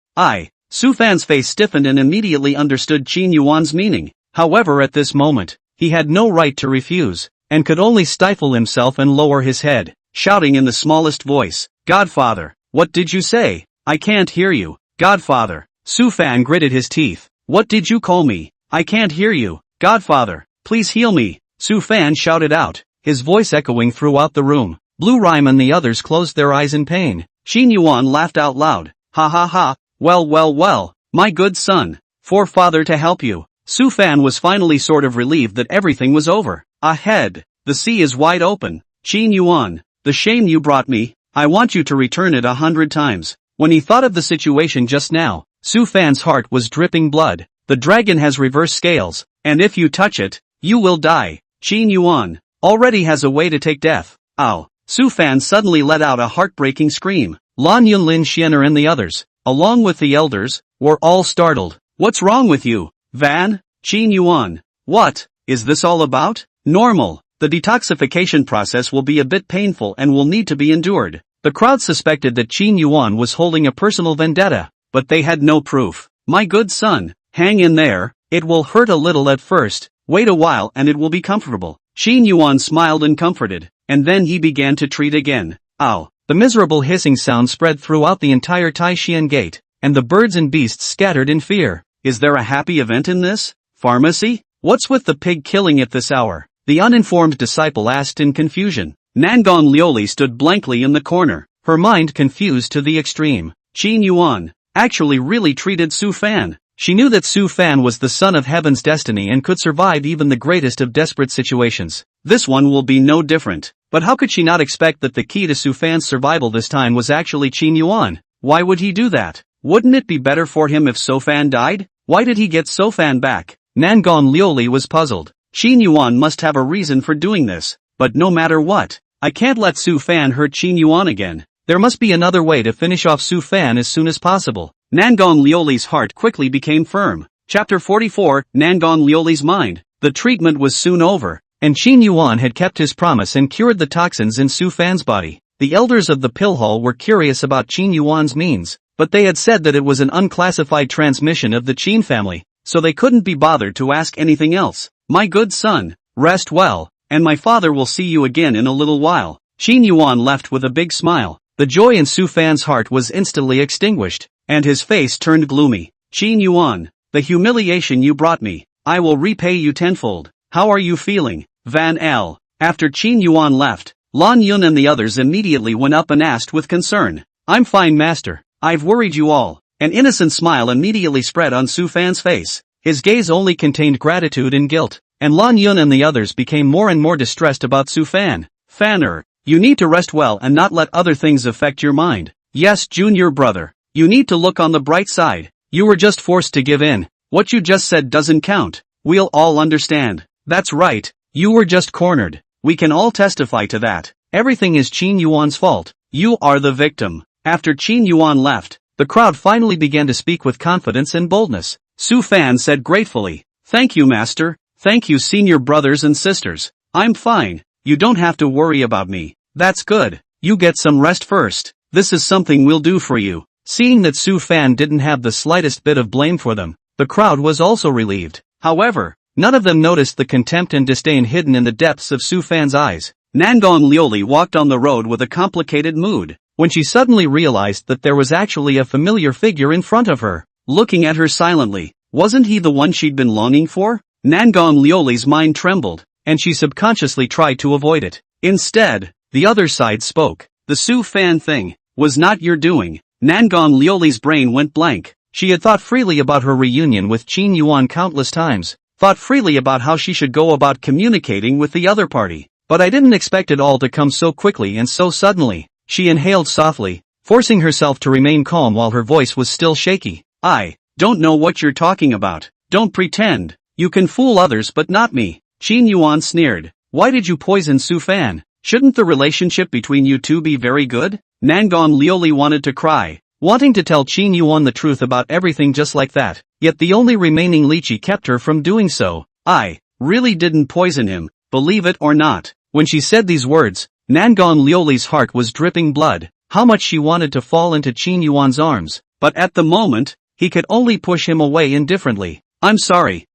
S1: Su Fan's face stiffened and immediately understood Qin Yuan's meaning. However, at this moment, he had no right to refuse, and could only stifle himself and lower his head, shouting in the smallest voice, "Godfather, what did you say? I can't hear you, Godfather." Su Fan gritted his teeth. "What did you call me? I can't hear you, Godfather, please heal me," Su Fan shouted out, his voice echoing throughout the room. Blue Rhyme and the others closed their eyes in pain. Qin Yuan laughed out loud. "Ha ha ha, well, my good son. For father to help you." Su Fan was finally sort of relieved that everything was over. Ahead, the sea is wide open. "Qin Yuan, the shame you brought me, I want you to return it 100 times. When he thought of the situation just now, Su Fan's heart was dripping blood. "The dragon has reverse scales, and if you touch it, you will die. Qin Yuan already has a way to take death." Ow! Su Fan suddenly let out a heartbreaking scream. Lan Yunlin, Xiener and the others, along with the elders, were all startled. "What's wrong with you, Van? Qin Yuan, what is this all about?" "Normal. The detoxification process will be a bit painful and will need to be endured." The crowd suspected that Qin Yuan was holding a personal vendetta, but they had no proof. "My good son, hang in there, it will hurt a little at first, wait a while and it will be comfortable." Qin Yuan smiled and comforted, and then he began to treat again. Ow! The miserable hissing sound spread throughout the entire Taishian gate, and the birds and beasts scattered in fear. "Is there a happy event in this pharmacy? What's with the pig killing at this hour?" the uninformed disciple asked in confusion. Nangon Lioli stood blankly in the corner, her mind confused to the extreme. Qin Yuan actually really treated Su Fan. She knew that Su Fan was the son of heaven's destiny and could survive even the greatest of desperate situations. This one will be no different. But how could she not expect that the key to Su Fan's survival this time was actually Qin Yuan? Why would he do that? Wouldn't it be better for him if So Fan died? Why did he get So Fan back? Nangon Lioli was puzzled. Qin Yuan must have a reason for doing this. But no matter what, I can't let Su Fan hurt Qin Yuan again. There must be another way to finish off Su Fan as soon as possible. Nangon Lioli's heart quickly became firm. Chapter 44, Nangon Lioli's mind. The treatment was soon over, and Qin Yuan had kept his promise and cured the toxins in Su Fan's body. The elders of the pill hall were curious about Qin Yuan's means, but they had said that it was an unclassified transmission of the Qin family, so they couldn't be bothered to ask anything else. "My good son, rest well, and my father will see you again in a little while." Qin Yuan left with a big smile. The joy in Su Fan's heart was instantly extinguished, and his face turned gloomy. "Qin Yuan, the humiliation you brought me, I will repay you tenfold. How are you feeling, Van L?" After Qin Yuan left, Lan Yun and the others immediately went up and asked with concern. "I'm fine, master. I've worried you all." An innocent smile immediately spread on Su Fan's face. His gaze only contained gratitude and guilt, and Lan Yun and the others became more and more distressed about Su Fan. "Fanner, you need to rest well and not let other things affect your mind. Yes, junior brother, you need to look on the bright side. You were just forced to give in. What you just said doesn't count. We'll all understand." "That's right, you were just cornered. We can all testify to that. Everything is Qin Yuan's fault. You are the victim." After Qin Yuan left, the crowd finally began to speak with confidence and boldness. Su Fan said gratefully, "Thank you, master. Thank you, senior brothers and sisters. I'm fine. You don't have to worry about me." "That's good. You get some rest first. This is something we'll do for you." Seeing that Su Fan didn't have the slightest bit of blame for them, the crowd was also relieved. However, none of them noticed the contempt and disdain hidden in the depths of Su Fan's eyes. Nangon Lioli walked on the road with a complicated mood, when she suddenly realized that there was actually a familiar figure in front of her, looking at her silently. Wasn't he the one she'd been longing for? Nangon Lioli's mind trembled, and she subconsciously tried to avoid it. Instead, the other side spoke. "The Su Fan thing was not your doing." Nangon Lioli's brain went blank. She had thought freely about her reunion with Qin Yuan countless times, thought freely about how she should go about communicating with the other party. But I didn't expect it all to come so quickly and so suddenly. She inhaled softly, forcing herself to remain calm while her voice was still shaky. "I don't know what you're talking about. Don't pretend. You can fool others but not me." Qin Yuan sneered. "Why did you poison Su Fan? Shouldn't the relationship between you two be very good?" Nangon Lioli wanted to cry, wanting to tell Qin Yuan the truth about everything just like that, yet the only remaining lychee kept her from doing so. "I really didn't poison him, believe it or not." When she said these words, Nangon Lioli's heart was dripping blood. How much she wanted to fall into Qin Yuan's arms, but at the moment, he could only push him away indifferently. I'm sorry,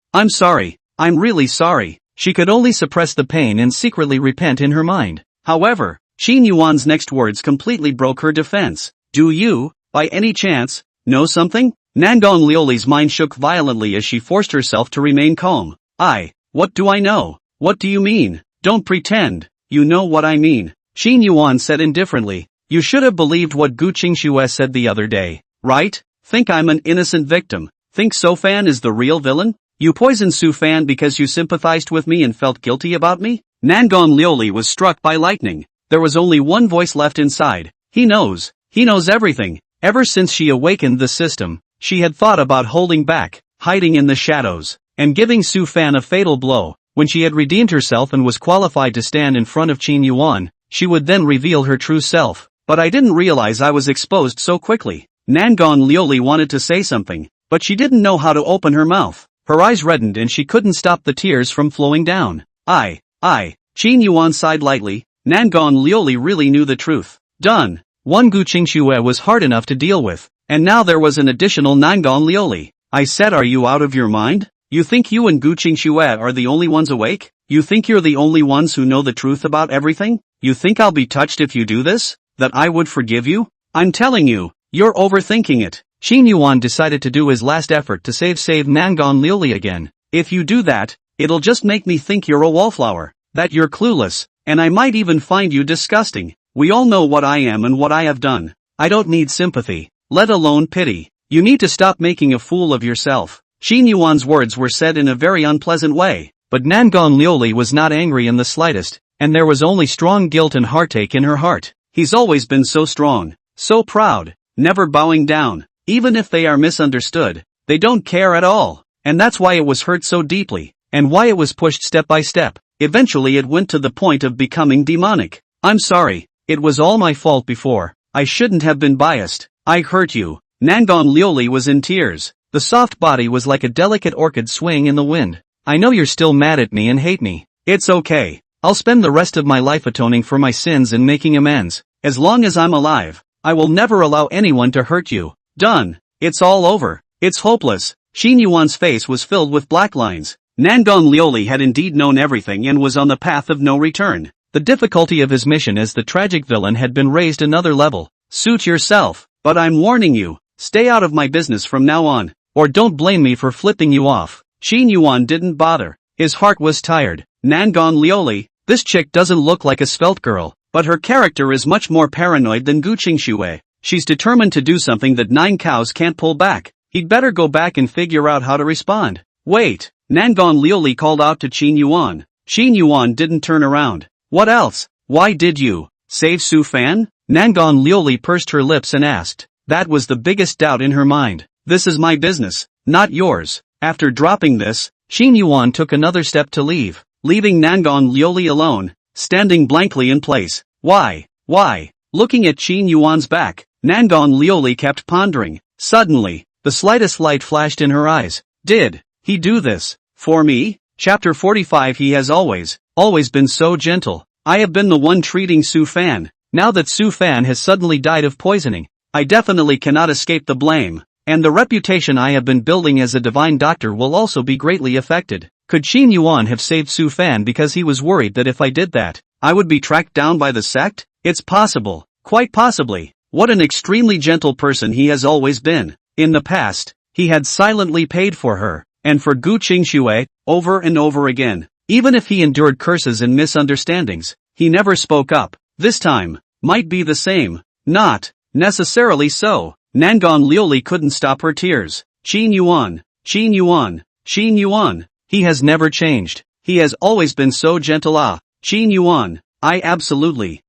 S1: I'm really sorry." She could only suppress the pain and secretly repent in her mind. However, Qin Yuan's next words completely broke her defense. Do you, by any chance, know something? Nangong Liuli's mind shook violently as she forced herself to remain calm. What do I know? What do you mean? Don't pretend, you know what I mean. Qin Yuan said indifferently. You should have believed what Gu Qingxue said the other day, right? Think I'm an innocent victim. Think So Fan is the real villain? You poisoned Su Fan because you sympathized with me and felt guilty about me? Nangong Liuli was struck by lightning. There was only one voice left inside. He knows everything. Ever since she awakened the system, she had thought about holding back, hiding in the shadows, and giving Su Fan a fatal blow. When she had redeemed herself and was qualified to stand in front of Qin Yuan, she would then reveal her true self. But I didn't realize I was exposed so quickly. Nangong Liuli wanted to say something, but she didn't know how to open her mouth. Her eyes reddened and she couldn't stop the tears from flowing down. Qin Yuan sighed lightly. Nangong Liuli really knew the truth. Done. One Gu Qingxue was hard enough to deal with, and now there was an additional Nangong Liuli. I said, are you out of your mind? You think you and Gu Qingxue are the only ones awake? You think you're the only ones who know the truth about everything? You think I'll be touched if you do this? That I would forgive you? I'm telling you, you're overthinking it. Qin Yuan decided to do his last effort to save Nangong Liuli again. If you do that, it'll just make me think you're a wallflower, that you're clueless, and I might even find you disgusting. We all know what I am and what I have done. I don't need sympathy, let alone pity. You need to stop making a fool of yourself. Qin Yuan's words were said in a very unpleasant way, but Nangong Liuli was not angry in the slightest, and there was only strong guilt and heartache in her heart. He's always been so strong, so proud, never bowing down. Even if they are misunderstood, they don't care at all. And that's why it was hurt so deeply, and why it was pushed step by step. Eventually it went to the point of becoming demonic. I'm sorry, it was all my fault before. I shouldn't have been biased. I hurt you. Nangong Liuli was in tears. The soft body was like a delicate orchid swaying in the wind. I know you're still mad at me and hate me. It's okay. I'll spend the rest of my life atoning for my sins and making amends. As long as I'm alive, I will never allow anyone to hurt you. Done. It's all over. It's hopeless. Qin Yuan's face was filled with black lines. Nangong Liuli had indeed known everything and was on the path of no return. The difficulty of his mission as the tragic villain had been raised another level. Suit yourself. But I'm warning you, stay out of my business from now on, or don't blame me for flipping you off. Qin Yuan didn't bother. His heart was tired. Nangong Liuli, this chick doesn't look like a svelte girl, but her character is much more paranoid than Gu Qingxue. She's determined to do something that 9 cows can't pull back. He'd better go back and figure out how to respond. Wait, Nangong Liuli called out to Qin Yuan. Qin Yuan didn't turn around. What else? Why did you save Su Fan? Nangong Liuli pursed her lips and asked. That was the biggest doubt in her mind. This is my business, not yours. After dropping this, Qin Yuan took another step to leave, leaving Nangong Liuli alone, standing blankly in place. Why? Looking at Qin Yuan's back, Nangong Liuli kept pondering. Suddenly, the slightest light flashed in her eyes. Did he do this for me? Chapter 45. He has always been so gentle. I have been the one treating Su Fan. Now that Su Fan has suddenly died of poisoning, I definitely cannot escape the blame. And the reputation I have been building as a divine doctor will also be greatly affected. Could Qin Yuan have saved Su Fan because he was worried that if I did that, I would be tracked down by the sect? It's possible. Quite possibly. What an extremely gentle person he has always been. In the past, he had silently paid for her, and for Gu Qingxue, over and over again. Even if he endured curses and misunderstandings, he never spoke up. This time, might be the same. Not necessarily so. Nangong Liuli couldn't stop her tears. Qin Yuan. He has never changed. He has always been so gentle. Qin Yuan, I absolutely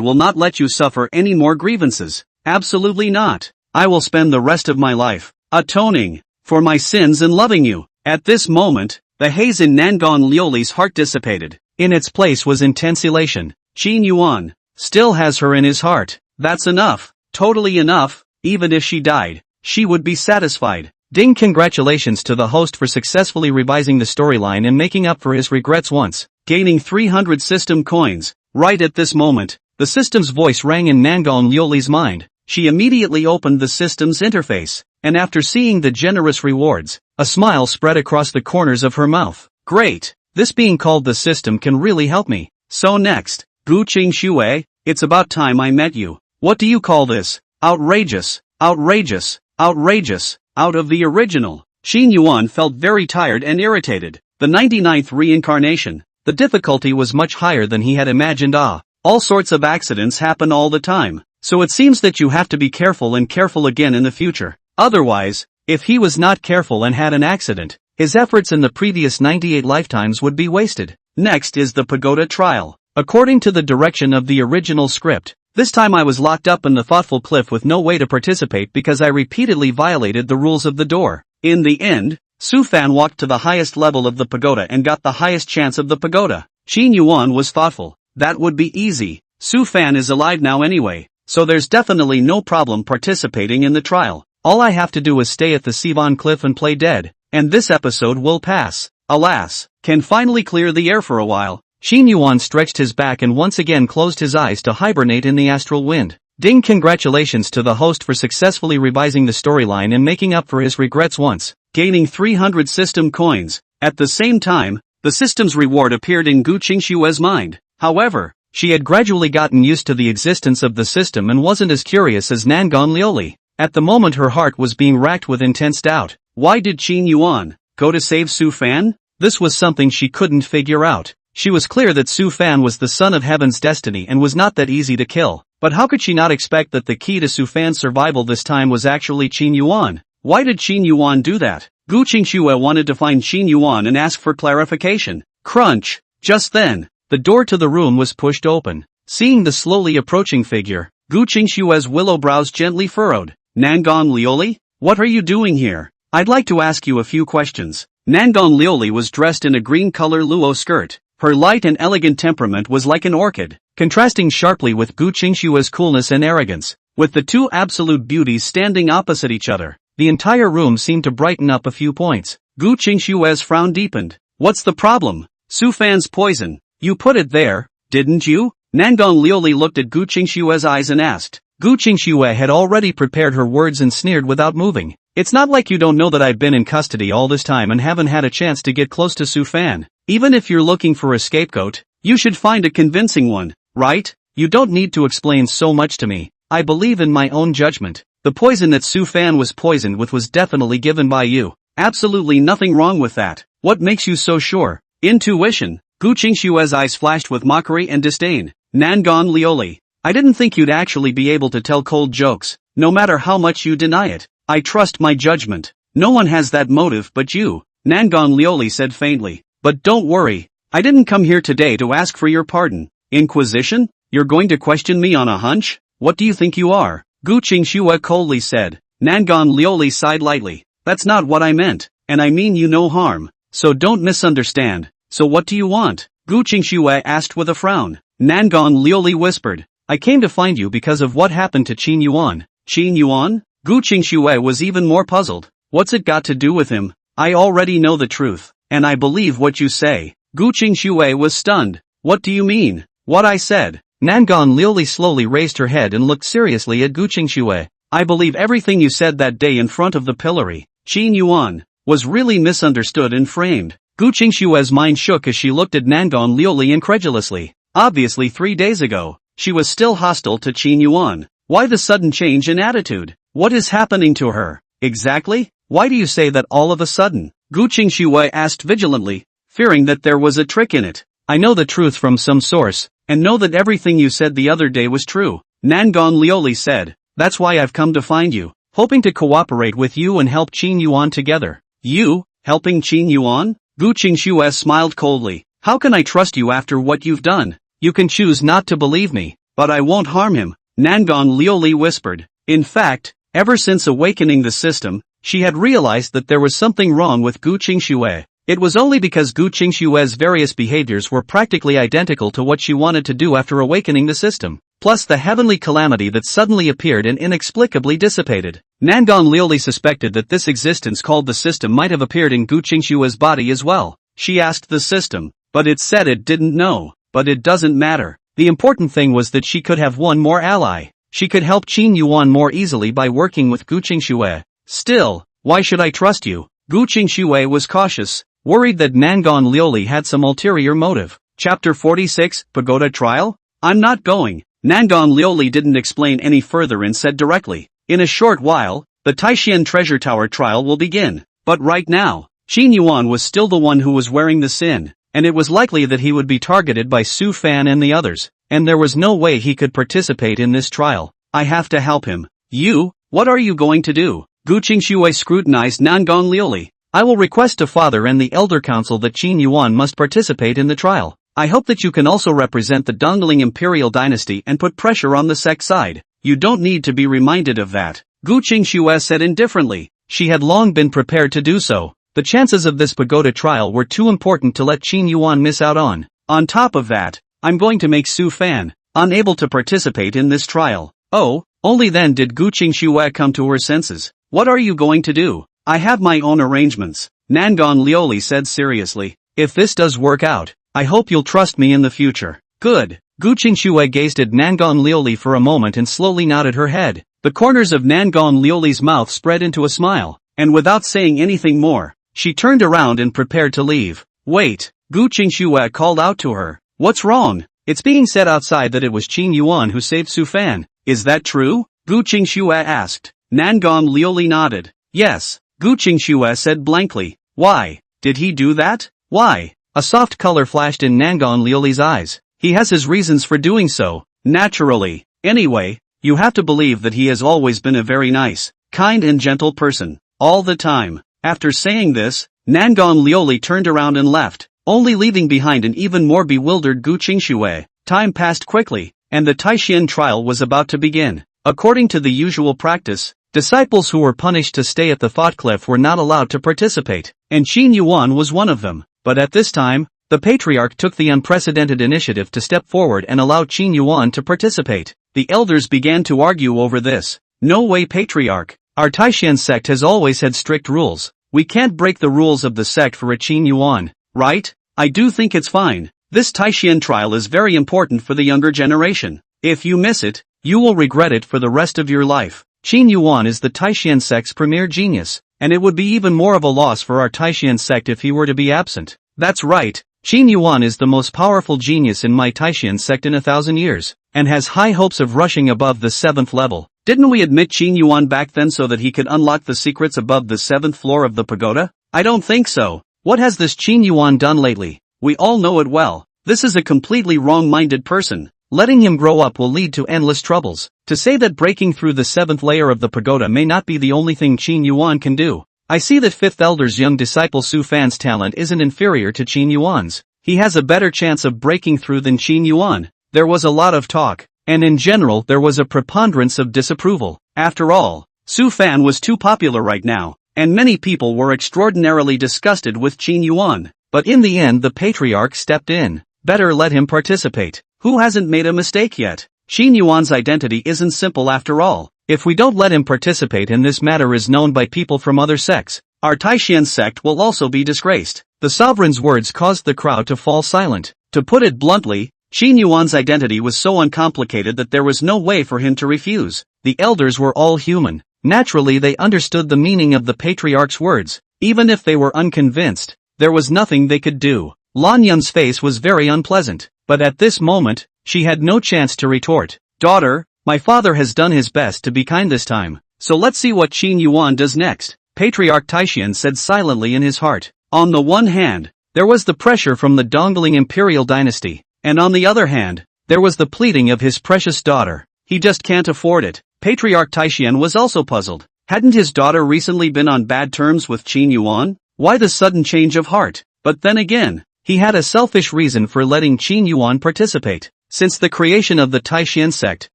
S1: will not let you suffer any more grievances. Absolutely not. I will spend the rest of my life atoning for my sins and loving you. At this moment, the haze in Nangong Liuli's heart dissipated. In its place was intense elation. Qin Yuan still has her in his heart. That's enough. Totally enough. Even if she died, she would be satisfied. Ding! Congratulations to the host for successfully revising the storyline and making up for his regrets once, gaining 300 system coins. Right at this moment, the system's voice rang in Nangong Liuli's mind. She immediately opened the system's interface, and after seeing the generous rewards, a smile spread across the corners of her mouth. Great. This being called the system can really help me. So next, Gu Qingxue, it's about time I met you. What do you call this? Outrageous, outrageous, outrageous, out of the original. Xin Yuan felt very tired and irritated. The 99th reincarnation. The difficulty was much higher than he had imagined. All sorts of accidents happen all the time. So it seems that you have to be careful and careful again in the future. Otherwise, if he was not careful and had an accident, his efforts in the previous 98 lifetimes would be wasted. Next is the pagoda trial. According to the direction of the original script, this time I was locked up in the thoughtful cliff with no way to participate because I repeatedly violated the rules of the door. In the end, Su Fan walked to the highest level of the pagoda and got the highest chance of the pagoda. Xin Yuan was thoughtful. That would be easy. Su Fan is alive now anyway, so there's definitely no problem participating in the trial. All I have to do is stay at the Sivan cliff and play dead, and this episode will pass. Alas, can finally clear the air for a while. Xin Yuan stretched his back and once again closed his eyes to hibernate in the astral wind. Ding! Congratulations to the host for successfully revising the storyline and making up for his regrets once, gaining 300 system coins. At the same time, the system's reward appeared in Gu Qingxue's mind. However, she had gradually gotten used to the existence of the system and wasn't as curious as Nangon Lioli. At the moment her heart was being racked with intense doubt. Why did Xin Yuan go to save Su Fan? This was something she couldn't figure out. She was clear that Su Fan was the son of heaven's destiny and was not that easy to kill. But how could she not expect that the key to Su Fan's survival this time was actually Xin Yuan? Why did Xin Yuan do that? Gu Qingxue wanted to find Xin Yuan and ask for clarification. Crunch! Just then, the door to the room was pushed open. Seeing the slowly approaching figure, Gu Qingxue's willow brows gently furrowed. Nangon Lioli? What are you doing here? I'd like to ask you a few questions. Nangon Lioli was dressed in a green-color luo skirt. Her light and elegant temperament was like an orchid, contrasting sharply with Gu Qingxue's coolness and arrogance. With the two absolute beauties standing opposite each other, the entire room seemed to brighten up a few points. Gu Qingxue's frown deepened. What's the problem? Su Fan's poison. You put it there, didn't you? Nangon Lioli looked at Gu Qingxue's eyes and asked. Gu Qingxue had already prepared her words and sneered without moving. It's not like you don't know that I've been in custody all this time and haven't had a chance to get close to Su Fan. Even if you're looking for a scapegoat, you should find a convincing one, right? You don't need to explain so much to me. I believe in my own judgment. The poison that Su Fan was poisoned with was definitely given by you. Absolutely nothing wrong with that. What makes you so sure? Intuition. Gu Qingxue's eyes flashed with mockery and disdain. Nangon Lioli. I didn't think you'd actually be able to tell cold jokes, no matter how much you deny it. I trust my judgment. No one has that motive but you, Nangon Lioli said faintly. But don't worry, I didn't come here today to ask for your pardon. Inquisition? You're going to question me on a hunch? What do you think you are? Gu Qingxue coldly said. Nangon Lioli sighed lightly. That's not what I meant, and I mean you no harm. So don't misunderstand. So what do you want? Gu Qingxue asked with a frown. Nangon Lioli whispered. I came to find you because of what happened to Xin Yuan. Xin Yuan? Gu Qingxue was even more puzzled. What's it got to do with him? I already know the truth, and I believe what you say. Gu Qingxue was stunned. What do you mean? What I said. Nangon Lioli slowly raised her head and looked seriously at Gu Qingxue. I believe everything you said that day in front of the pillory. Xin Yuan was really misunderstood and framed. Gu Qingxue's mind shook as she looked at Nangon Lioli incredulously. Obviously 3 days ago, she was still hostile to Xin Yuan. Why the sudden change in attitude? What is happening to her? Exactly? Why do you say that all of a sudden? Gu Qingxue asked vigilantly, fearing that there was a trick in it. I know the truth from some source, and know that everything you said the other day was true. Nangon Lioli said. That's why I've come to find you, hoping to cooperate with you and help Xin Yuan together. You? Helping Xin Yuan? Gu Qingxue smiled coldly. How can I trust you after what you've done? You can choose not to believe me, but I won't harm him, Nangon Lioli whispered. In fact, ever since awakening the system, she had realized that there was something wrong with Gu Qingxue. It was only because Gu Qingxue's various behaviors were practically identical to what she wanted to do after awakening the system, plus the heavenly calamity that suddenly appeared and inexplicably dissipated. Nangon Lioli suspected that this existence called the system might have appeared in Gu Qingxue's body as well. She asked the system, but it said it didn't know. But it doesn't matter. The important thing was that she could have one more ally. She could help Xin Yuan more easily by working with Gu Qingxue. Still, why should I trust you? Gu Qingxue was cautious. worried that Nangon Lioli had some ulterior motive. Chapter 46, Pagoda Trial? I'm not going. Nangon Lioli didn't explain any further and said directly, in a short while, the Taishan Treasure Tower trial will begin. But right now, Qin Yuan was still the one who was wearing the sin, and it was likely that he would be targeted by Su Fan and the others, and there was no way he could participate in this trial. I have to help him. You? What are you going to do? Gu Qingshui scrutinized Nangon Lioli. I will request to Father and the Elder Council that Qin Yuan must participate in the trial. I hope that you can also represent the Dongling Imperial Dynasty and put pressure on the sect side. You don't need to be reminded of that, Gu Qingshui said indifferently. She had long been prepared to do so. The chances of this pagoda trial were too important to let Qin Yuan miss out on. On top of that, I'm going to make Su Fan unable to participate in this trial. Oh, only then did Gu Qingshui come to her senses. What are you going to do? I have my own arrangements, Nangon Lioli said seriously. If this does work out, I hope you'll trust me in the future. Good. Gu Qingshui gazed at Nangon Lioli for a moment and slowly nodded her head. The corners of Nangon Lioli's mouth spread into a smile, and without saying anything more, she turned around and prepared to leave. Wait, Gu Qingshui called out to her. What's wrong? It's being said outside that it was Qin Yuan who saved Su Fan. Is that true? Gu Qingshui asked. Nangon Lioli nodded. Yes, Gu Qingshui said blankly. Why? Did he do that? Why? A soft color flashed in Nangon Lioli's eyes. He has his reasons for doing so, naturally. Anyway, you have to believe that he has always been a very nice, kind and gentle person, all the time. After saying this, Nangon Lioli turned around and left, only leaving behind an even more bewildered Gu Qingshui. Time passed quickly, and the Taishan trial was about to begin. According to the usual practice, disciples who were punished to stay at the thought cliff were not allowed to participate, and Qin Yuan was one of them. But at this time, the patriarch took the unprecedented initiative to step forward and allow Qin Yuan to participate. The elders began to argue over this. No way, patriarch. Our Taishan sect has always had strict rules. We can't break the rules of the sect for a Qin Yuan, right? I do think it's fine. This Taishan trial is very important for the younger generation. If you miss it, you will regret it for the rest of your life. Qin Yuan is the Taishan sect's premier genius, and it would be even more of a loss for our Taishan sect if he were to be absent. That's right. Qin Yuan is the most powerful genius in my Taishan sect in 1,000 years, and has high hopes of rushing above the 7th level. Didn't we admit Qin Yuan back then so that he could unlock the secrets above the 7th floor of the pagoda? I don't think so. What has this Qin Yuan done lately? We all know it well. This is a completely wrong-minded person. Letting him grow up will lead to endless troubles. To say that breaking through the 7th layer of the pagoda may not be the only thing Qin Yuan can do. I see that 5th Elder's young disciple Su Fan's talent isn't inferior to Qin Yuan's. He has a better chance of breaking through than Qin Yuan. There was a lot of talk, and in general there was a preponderance of disapproval. After all, Su Fan was too popular right now, and many people were extraordinarily disgusted with Qin Yuan. But in the end the patriarch stepped in. Better let him participate. Who hasn't made a mistake yet? Qin Yuan's identity isn't simple after all. If we don't let him participate and this matter is known by people from other sects, our Taishan sect will also be disgraced. The sovereign's words caused the crowd to fall silent. To put it bluntly, Qin Yuan's identity was so uncomplicated that there was no way for him to refuse. The elders were all human. Naturally they understood the meaning of the patriarch's words. Even if they were unconvinced, there was nothing they could do. Lan Yun's face was very unpleasant, but at this moment, she had no chance to retort. Daughter, my father has done his best to be kind this time, so let's see what Qin Yuan does next. Patriarch Taishan said silently in his heart. On the one hand, there was the pressure from the Dongling Imperial Dynasty, and on the other hand, there was the pleading of his precious daughter. He just can't afford it. Patriarch Taishan was also puzzled. Hadn't his daughter recently been on bad terms with Qin Yuan? Why the sudden change of heart? But then again, he had a selfish reason for letting Qin Yuan participate. Since the creation of the Taishan sect,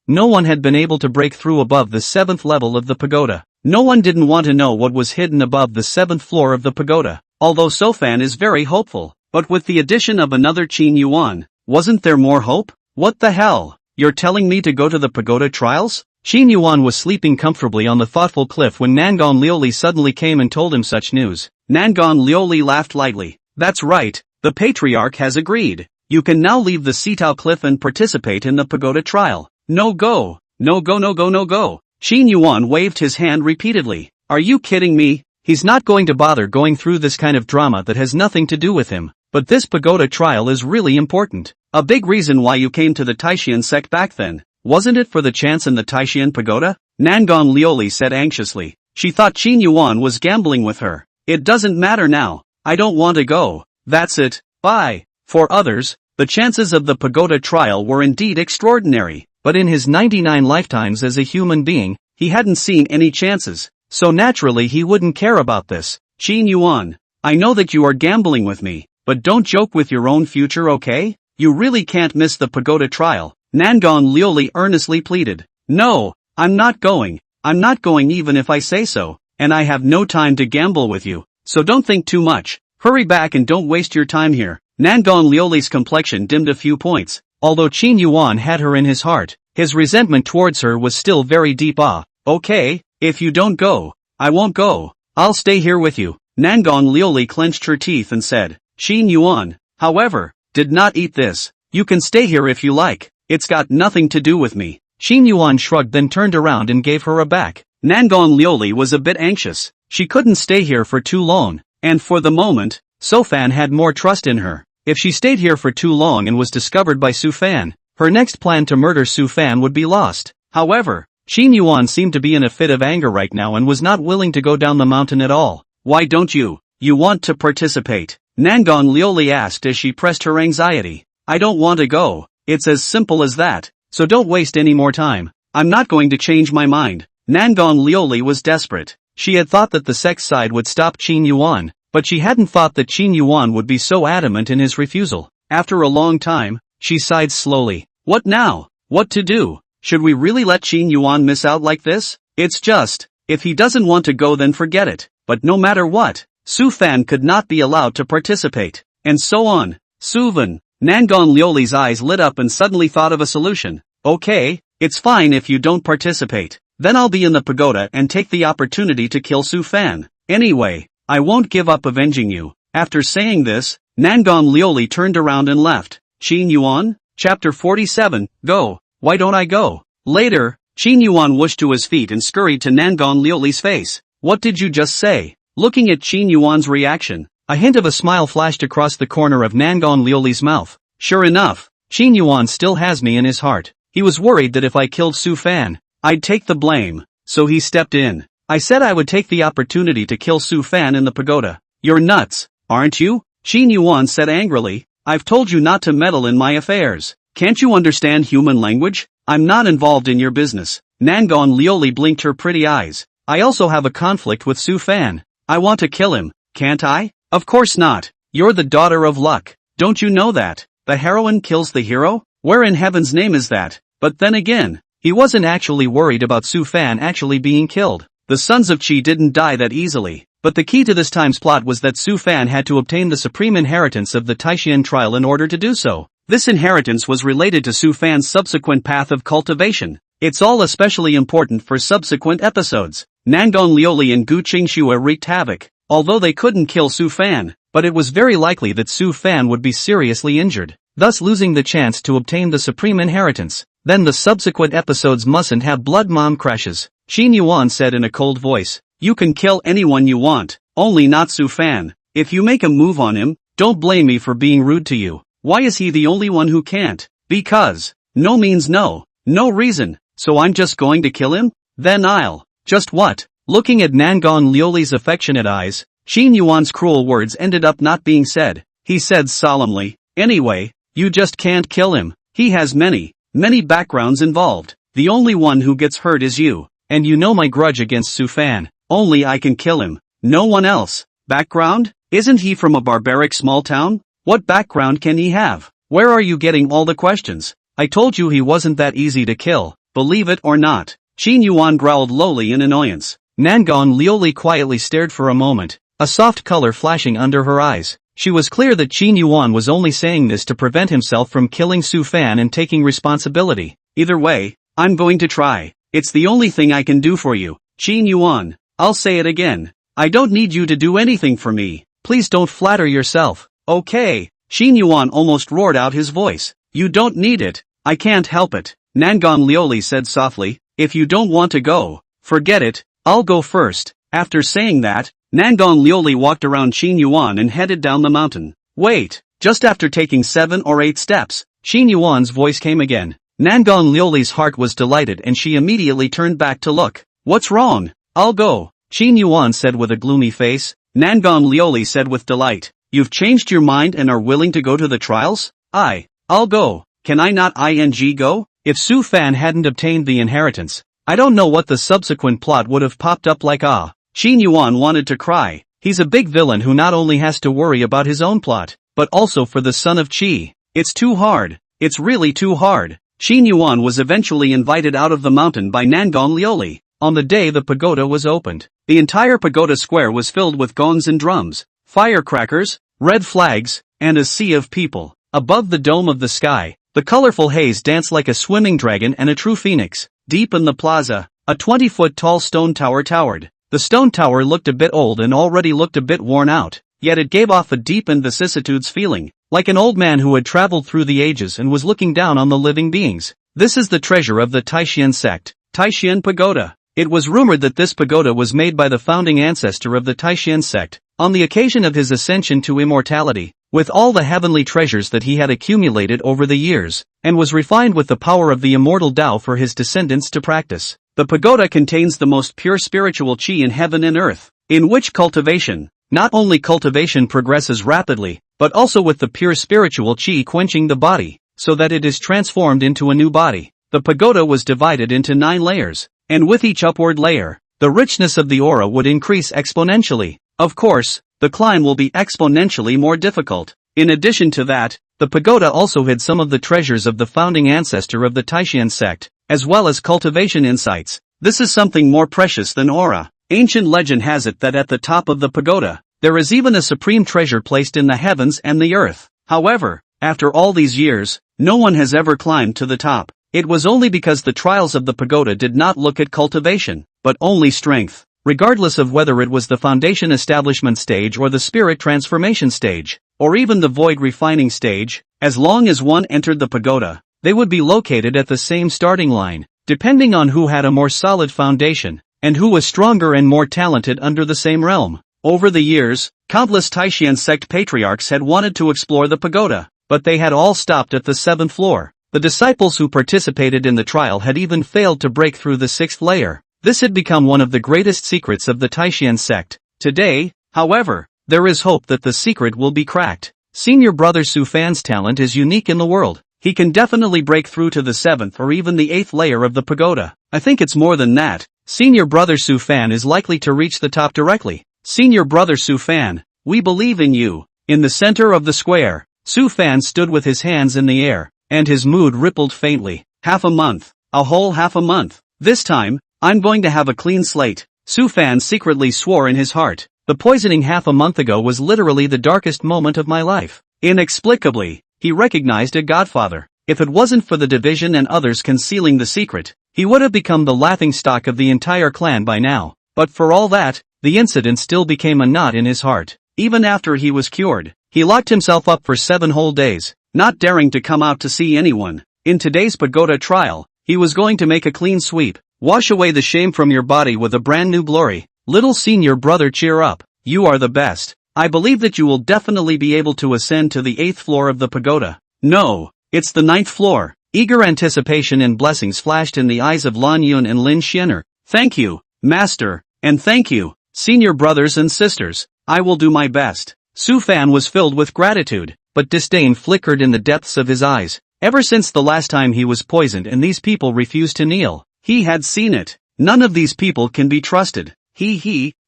S1: no one had been able to break through above the 7th level of the pagoda. No one didn't want to know what was hidden above the 7th floor of the pagoda. Although Su Fan is very hopeful, but with the addition of another Qin Yuan, wasn't there more hope? What the hell? You're telling me to go to the pagoda trials? Qin Yuan was sleeping comfortably on the thoughtful cliff when Nangon Lioli suddenly came and told him such news. Nangon Lioli laughed lightly. That's right, the patriarch has agreed. You can now leave the Sitao cliff and participate in the pagoda trial. No go. No go no go no go. Qin Yuan waved his hand repeatedly. Are you kidding me? He's not going to bother going through this kind of drama that has nothing to do with him. But this pagoda trial is really important. A big reason why you came to the Taishan sect back then, wasn't it for the chance in the Taishan pagoda? Nangon Lioli said anxiously. She thought Qin Yuan was gambling with her. It doesn't matter now. I don't want to go. That's it. Bye. For others, the chances of the pagoda trial were indeed extraordinary, but in his 99 lifetimes as a human being, he hadn't seen any chances, so naturally he wouldn't care about this. Qin Yuan, I know that you are gambling with me, but don't joke with your own future, okay? You really can't miss the pagoda trial. Nangon Lioli earnestly pleaded. No, I'm not going. I'm not going even if I say so, and I have no time to gamble with you, so don't think too much. Hurry back and don't waste your time here. Nangon Lioli's complexion dimmed a few points. Although Qin Yuan had her in his heart, his resentment towards her was still very deep. Okay, if you don't go, I won't go. I'll stay here with you. Nangon Lioli clenched her teeth and said. Qin Yuan, however, did not eat this. You can stay here if you like. It's got nothing to do with me. Qin Yuan shrugged, then turned around and gave her a back. Nangon Lioli was a bit anxious. She couldn't stay here for too long, and for the moment, Sofan had more trust in her. If she stayed here for too long and was discovered by Sufan, her next plan to murder Sufan would be lost. However, Qin Yuan seemed to be in a fit of anger right now and was not willing to go down the mountain at all. Why don't you? You want to participate? Nangon Lioli asked as she pressed her anxiety. I don't want to go. It's as simple as that. So don't waste any more time. I'm not going to change my mind. Nangon Lioli was desperate. She had thought that the sex side would stop Qin Yuan, but she hadn't thought that Qin Yuan would be so adamant in his refusal. After a long time, she sighed slowly. What now? What to do? Should we really let Qin Yuan miss out like this? It's just, if he doesn't want to go then forget it. But no matter what, Su Fan could not be allowed to participate. And so on. Suvan. Nangon Lioli's eyes lit up and suddenly thought of a solution. Okay, it's fine if you don't participate. Then I'll be in the pagoda and take the opportunity to kill Su Fan. Anyway, I won't give up avenging you. After saying this, Nangon Lioli turned around and left. Qin Yuan? Chapter 47, Go. Why don't I go? Later, Qin Yuan whooshed to his feet and scurried to Nangon Lioli's face. What did you just say? Looking at Qin Yuan's reaction, a hint of a smile flashed across the corner of Nangon Lioli's mouth. Sure enough, Qin Yuan still has me in his heart. He was worried that if I killed Su Fan, I'd take the blame, so he stepped in. I said I would take the opportunity to kill Su Fan in the pagoda. You're nuts, aren't you? Qin Yuan said angrily. I've told you not to meddle in my affairs. Can't you understand human language? I'm not involved in your business. Nangon Lioli blinked her pretty eyes. I also have a conflict with Su Fan. I want to kill him, can't I? Of course not. You're the daughter of luck. Don't you know that? The heroine kills the hero? Where in heaven's name is that? But then again, he wasn't actually worried about Su Fan actually being killed. The sons of Qi didn't die that easily. But the key to this time's plot was that Su Fan had to obtain the supreme inheritance of the Taishan trial in order to do so. This inheritance was related to Su Fan's subsequent path of cultivation. It's all especially important for subsequent episodes. Nangon Lioli and Gu Qingxue wreaked havoc, although they couldn't kill Su Fan, but it was very likely that Su Fan would be seriously injured, thus losing the chance to obtain the supreme inheritance. Then the subsequent episodes mustn't have blood mom crashes. Qin Yuan said in a cold voice. You can kill anyone you want, only not Su Fan. If you make a move on him, don't blame me for being rude to you. Why is he the only one who can't? Because. No means no. No reason. So I'm just going to kill him? Then I'll. Just what? Looking at Nangon Lioli's affectionate eyes, Qin Yuan's cruel words ended up not being said. He said solemnly, anyway, you just can't kill him. He has many backgrounds involved. The only one who gets hurt is you. And you know my grudge against Su Fan. Only I can kill him. No one else. Background? Isn't he from a barbaric small town? What background can he have? Where are you getting all the questions? I told you he wasn't that easy to kill, believe it or not. Qin Yuan growled lowly in annoyance. Nangon Lioli quietly stared for a moment, a soft color flashing under her eyes. She was clear that Qin Yuan was only saying this to prevent himself from killing Su Fan and taking responsibility. Either way, I'm going to try. It's the only thing I can do for you. Qin Yuan, I'll say it again. I don't need you to do anything for me. Please don't flatter yourself. Okay. Qin Yuan almost roared out his voice. You don't need it. I can't help it. Nangon Lioli said softly. If you don't want to go, forget it. I'll go first. After saying that, Nangon Lioli walked around Qin Yuan and headed down the mountain. Wait! Just after taking 7 or 8 steps, Qin Yuan's voice came again. Nangon Lioli's heart was delighted and she immediately turned back to look. What's wrong? I'll go, Qin Yuan said with a gloomy face. Nangon Lioli said with delight. You've changed your mind and are willing to go to the trials? I'll go. Can I not go? If Su Fan hadn't obtained the inheritance, I don't know what the subsequent plot would have popped up like. Qin Yuan wanted to cry. He's a big villain who not only has to worry about his own plot, but also for the son of Qi. It's too hard. It's really too hard. Qin Yuan was eventually invited out of the mountain by Nangon Lioli. On the day the pagoda was opened, the entire pagoda square was filled with gongs and drums, firecrackers, red flags, and a sea of people. Above the dome of the sky, the colorful haze danced like a swimming dragon and a true phoenix. Deep in the plaza, a 20-foot-tall stone tower towered. The stone tower looked a bit old and already looked a bit worn out, yet it gave off a deep and vicissitudes feeling, like an old man who had traveled through the ages and was looking down on the living beings. This is the treasure of the Taishan sect, Taishan Pagoda. It was rumored that this pagoda was made by the founding ancestor of the Taishan sect, on the occasion of his ascension to immortality, with all the heavenly treasures that he had accumulated over the years, and was refined with the power of the immortal Tao for his descendants to practice. The pagoda contains the most pure spiritual qi in heaven and earth, in which cultivation, not only cultivation progresses rapidly, but also with the pure spiritual qi quenching the body, so that it is transformed into a new body. The pagoda was divided into 9 layers, and with each upward layer, the richness of the aura would increase exponentially. Of course, the climb will be exponentially more difficult. In addition to that, the pagoda also hid some of the treasures of the founding ancestor of the Taishan sect, as well as cultivation insights. This is something more precious than aura. Ancient legend has it that at the top of the pagoda, there is even a supreme treasure placed in the heavens and the earth. However, after all these years, no one has ever climbed to the top. It was only because the trials of the pagoda did not look at cultivation, but only strength. Regardless of whether it was the foundation establishment stage or the spirit transformation stage, or even the void refining stage, as long as one entered the pagoda, they would be located at the same starting line, depending on who had a more solid foundation, and who was stronger and more talented under the same realm. Over the years, countless Taishan sect patriarchs had wanted to explore the pagoda, but they had all stopped at the 7th floor. The disciples who participated in the trial had even failed to break through the 6th layer. This had become one of the greatest secrets of the Taishan sect. Today, however, there is hope that the secret will be cracked. Senior brother Su Fan's talent is unique in the world. He can definitely break through to the 7th or even the 8th layer of the pagoda. I think it's more than that. Senior brother Su Fan is likely to reach the top directly. Senior brother Su Fan, we believe in you. In the center of the square, Su Fan stood with his hands in the air, and his mood rippled faintly. Half a month. A whole half a month. This time, I'm going to have a clean slate. Su Fan secretly swore in his heart. The poisoning half a month ago was literally the darkest moment of my life. Inexplicably, he recognized a godfather. If it wasn't for the division and others concealing the secret, he would have become the laughingstock of the entire clan by now. But for all that, the incident still became a knot in his heart. Even after he was cured, he locked himself up for 7 whole days, not daring to come out to see anyone. In today's pagoda trial, he was going to make a clean sweep. Wash away the shame from your body with a brand new glory. Little senior brother, cheer up. You are the best. I believe that you will definitely be able to ascend to the 8th floor of the pagoda. No, it's the 9th floor. Eager anticipation and blessings flashed in the eyes of Lan Yun and Lin Xianer. Thank you, master, and thank you, senior brothers and sisters. I will do my best. Su Fan was filled with gratitude, but disdain flickered in the depths of his eyes. Ever since the last time he was poisoned and these people refused to kneel, he had seen it. None of these people can be trusted.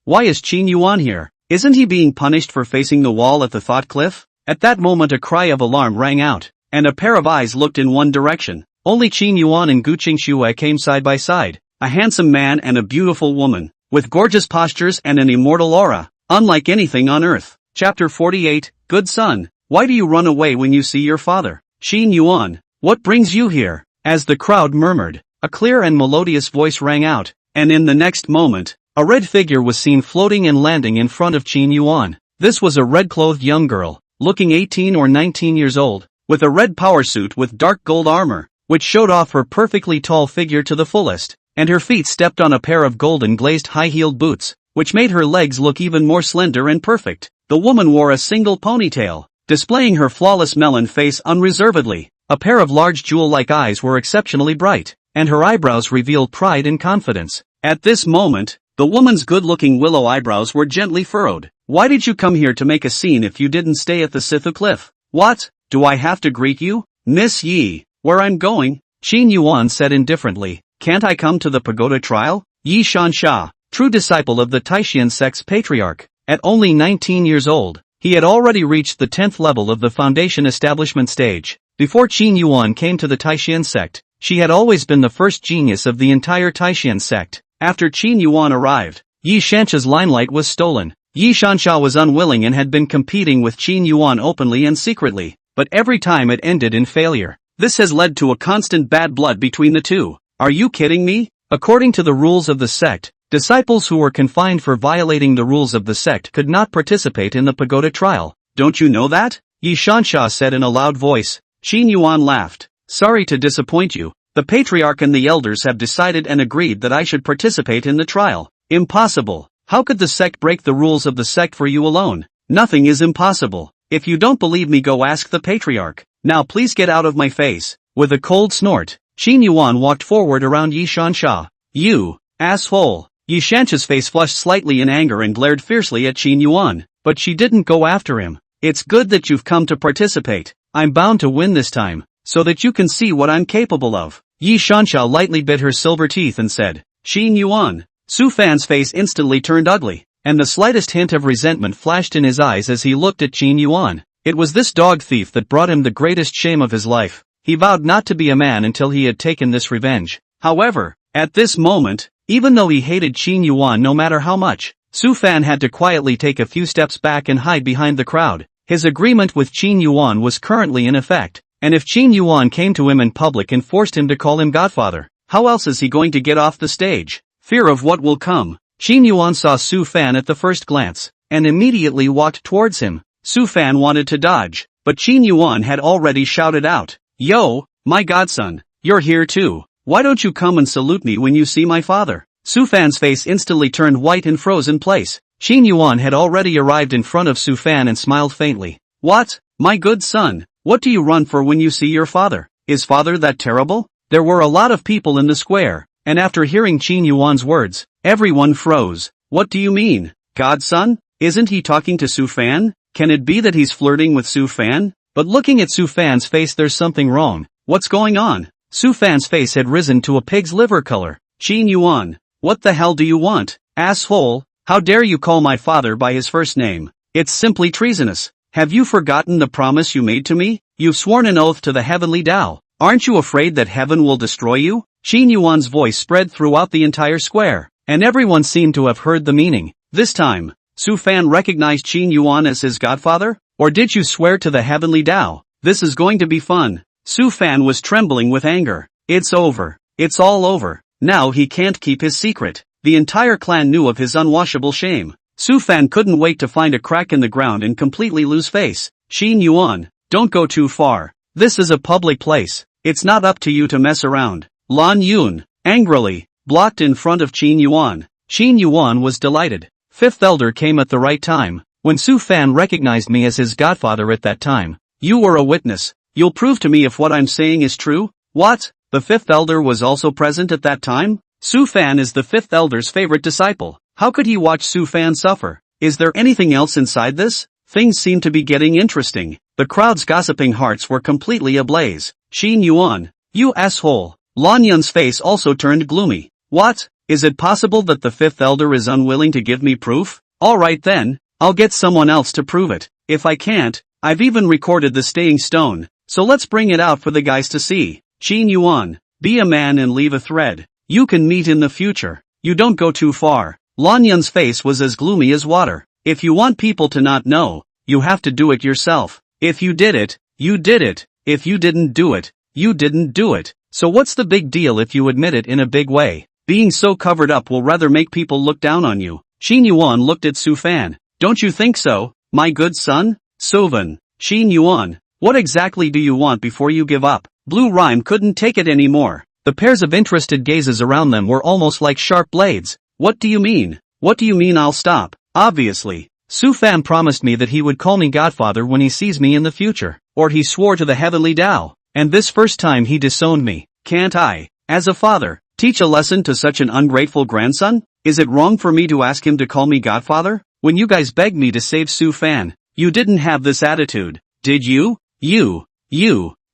S1: Why is Qin Yuan here? Isn't he being punished for facing the wall at the thought cliff? At that moment a cry of alarm rang out, and a pair of eyes looked in one direction. Only Qin Yuan and Gu Qingxue came side by side, a handsome man and a beautiful woman, with gorgeous postures and an immortal aura, unlike anything on earth. Chapter 48, Good son, why do you run away when you see your father? Qin Yuan, what brings you here? As the crowd murmured, a clear and melodious voice rang out, and in the next moment, a red figure was seen floating and landing in front of Qin Yuan. This was a red-clothed young girl, looking 18 or 19 years old, with a red power suit with dark gold armor, which showed off her perfectly tall figure to the fullest, and her feet stepped on a pair of golden glazed high-heeled boots. which made her legs look even more slender and perfect. The woman wore a single ponytail, displaying her flawless melon face unreservedly. A pair of large jewel-like eyes were exceptionally bright, and her eyebrows revealed pride and confidence. At this moment, the woman's good-looking willow eyebrows were gently furrowed. Why did you come here to make a scene if you didn't stay at the Sithu Cliff? What? Do I have to greet you? Miss Yi, where I'm going? Qin Yuan said indifferently. Can't I come to the pagoda trial? Yi Shansha, true disciple of the Taishan sect's patriarch, at only 19 years old, he had already reached the 10th level of the foundation establishment stage. Before Qin Yuan came to the Taishan sect, she had always been the first genius of the entire Taishan sect. After Qin Yuan arrived, Yi Shansha's limelight was stolen. Yi Shansha was unwilling and had been competing with Qin Yuan openly and secretly, but every time it ended in failure. This has led to a constant bad blood between the two. Are you kidding me? According to the rules of the sect, disciples who were confined for violating the rules of the sect could not participate in the pagoda trial. Don't you know that? Yi Shansha said in a loud voice. Qin Yuan laughed. Sorry to disappoint you. The patriarch and the elders have decided and agreed that I should participate in the trial. Impossible. How could the sect break the rules of the sect for you alone? Nothing is impossible. If you don't believe me, go ask the patriarch. Now please get out of my face. With a cold snort, Qin Yuan walked forward around Yi Shansha. You, asshole. Yi Shansha's face flushed slightly in anger and glared fiercely at Qin Yuan, but she didn't go after him. It's good that you've come to participate. I'm bound to win this time, so that you can see what I'm capable of. Yi Shansha lightly bit her silver teeth and said, Qin Yuan. Su Fan's face instantly turned ugly, and the slightest hint of resentment flashed in his eyes as he looked at Qin Yuan. It was this dog thief that brought him the greatest shame of his life. He vowed not to be a man until he had taken this revenge. However, at this moment, even though he hated Qin Yuan no matter how much, Su Fan had to quietly take a few steps back and hide behind the crowd. His agreement with Qin Yuan was currently in effect, and if Qin Yuan came to him in public and forced him to call him godfather, how else is he going to get off the stage? Fear of what will come. Qin Yuan saw Su Fan at the first glance, and immediately walked towards him. Su Fan wanted to dodge, but Qin Yuan had already shouted out, Yo, my godson, you're here too. Why don't you come and salute me when you see my father? Su Fan's face instantly turned white and froze in place. Qin Yuan had already arrived in front of Su Fan and smiled faintly. What? My good son, what do you run for when you see your father? Is father that terrible? There were a lot of people in the square, and after hearing Qin Yuan's words, everyone froze. What do you mean, godson? Isn't he talking to Su Fan? Can it be that he's flirting with Su Fan? But looking at Su Fan's face, there's something wrong. What's going on? Su Fan's face had risen to a pig's liver color. Qin Yuan, what the hell do you want, asshole? How dare you call my father by his first name? It's simply treasonous. Have you forgotten the promise you made to me? You've sworn an oath to the heavenly Tao. Aren't you afraid that heaven will destroy you? Qin Yuan's voice spread throughout the entire square, and everyone seemed to have heard the meaning. This time, Su Fan recognized Qin Yuan as his godfather? Or did you swear to the heavenly Tao? This is going to be fun. Su Fan was trembling with anger. It's over. It's all over. Now he can't keep his secret. The entire clan knew of his unwashable shame. Su Fan couldn't wait to find a crack in the ground and completely lose face. Qin Yuan, don't go too far. This is a public place. It's not up to you to mess around. Lan Yun, angrily, blocked in front of Qin Yuan. Qin Yuan was delighted. Fifth Elder came at the right time. When Su Fan recognized me as his godfather at that time, you were a witness. You'll prove to me if what I'm saying is true? What? The Fifth Elder was also present at that time? Su Fan is the Fifth Elder's favorite disciple. How could he watch Su Fan suffer? Is there anything else inside this? Things seem to be getting interesting. The crowd's gossiping hearts were completely ablaze. Qin Yuan, you asshole. Lan Yun's face also turned gloomy. What? Is it possible that the Fifth Elder is unwilling to give me proof? Alright then, I'll get someone else to prove it. If I can't, I've even recorded the staying stone, so let's bring it out for the guys to see. Qin Yuan, be a man and leave a thread. You can meet in the future. You don't go too far. Lan Yun's face was as gloomy as water. If you want people to not know, you have to do it yourself. If you did it, you did it. If you didn't do it, you didn't do it. So what's the big deal if you admit it in a big way? Being so covered up will rather make people look down on you. Qin Yuan looked at Su Fan. Don't you think so, my good son? Sovan, Qin Yuan, what exactly do you want before you give up? Blue Rhyme couldn't take it anymore. The pairs of interested gazes around them were almost like sharp blades. What do you mean? What do you mean I'll stop? Obviously. Su Fan promised me that he would call me godfather when he sees me in the future. Or he swore to the heavenly Tao. And this first time he disowned me. Can't I, as a father, teach a lesson to such an ungrateful grandson? Is it wrong for me to ask him to call me godfather? When you guys begged me to save Su Fan, you didn't have this attitude, did you? You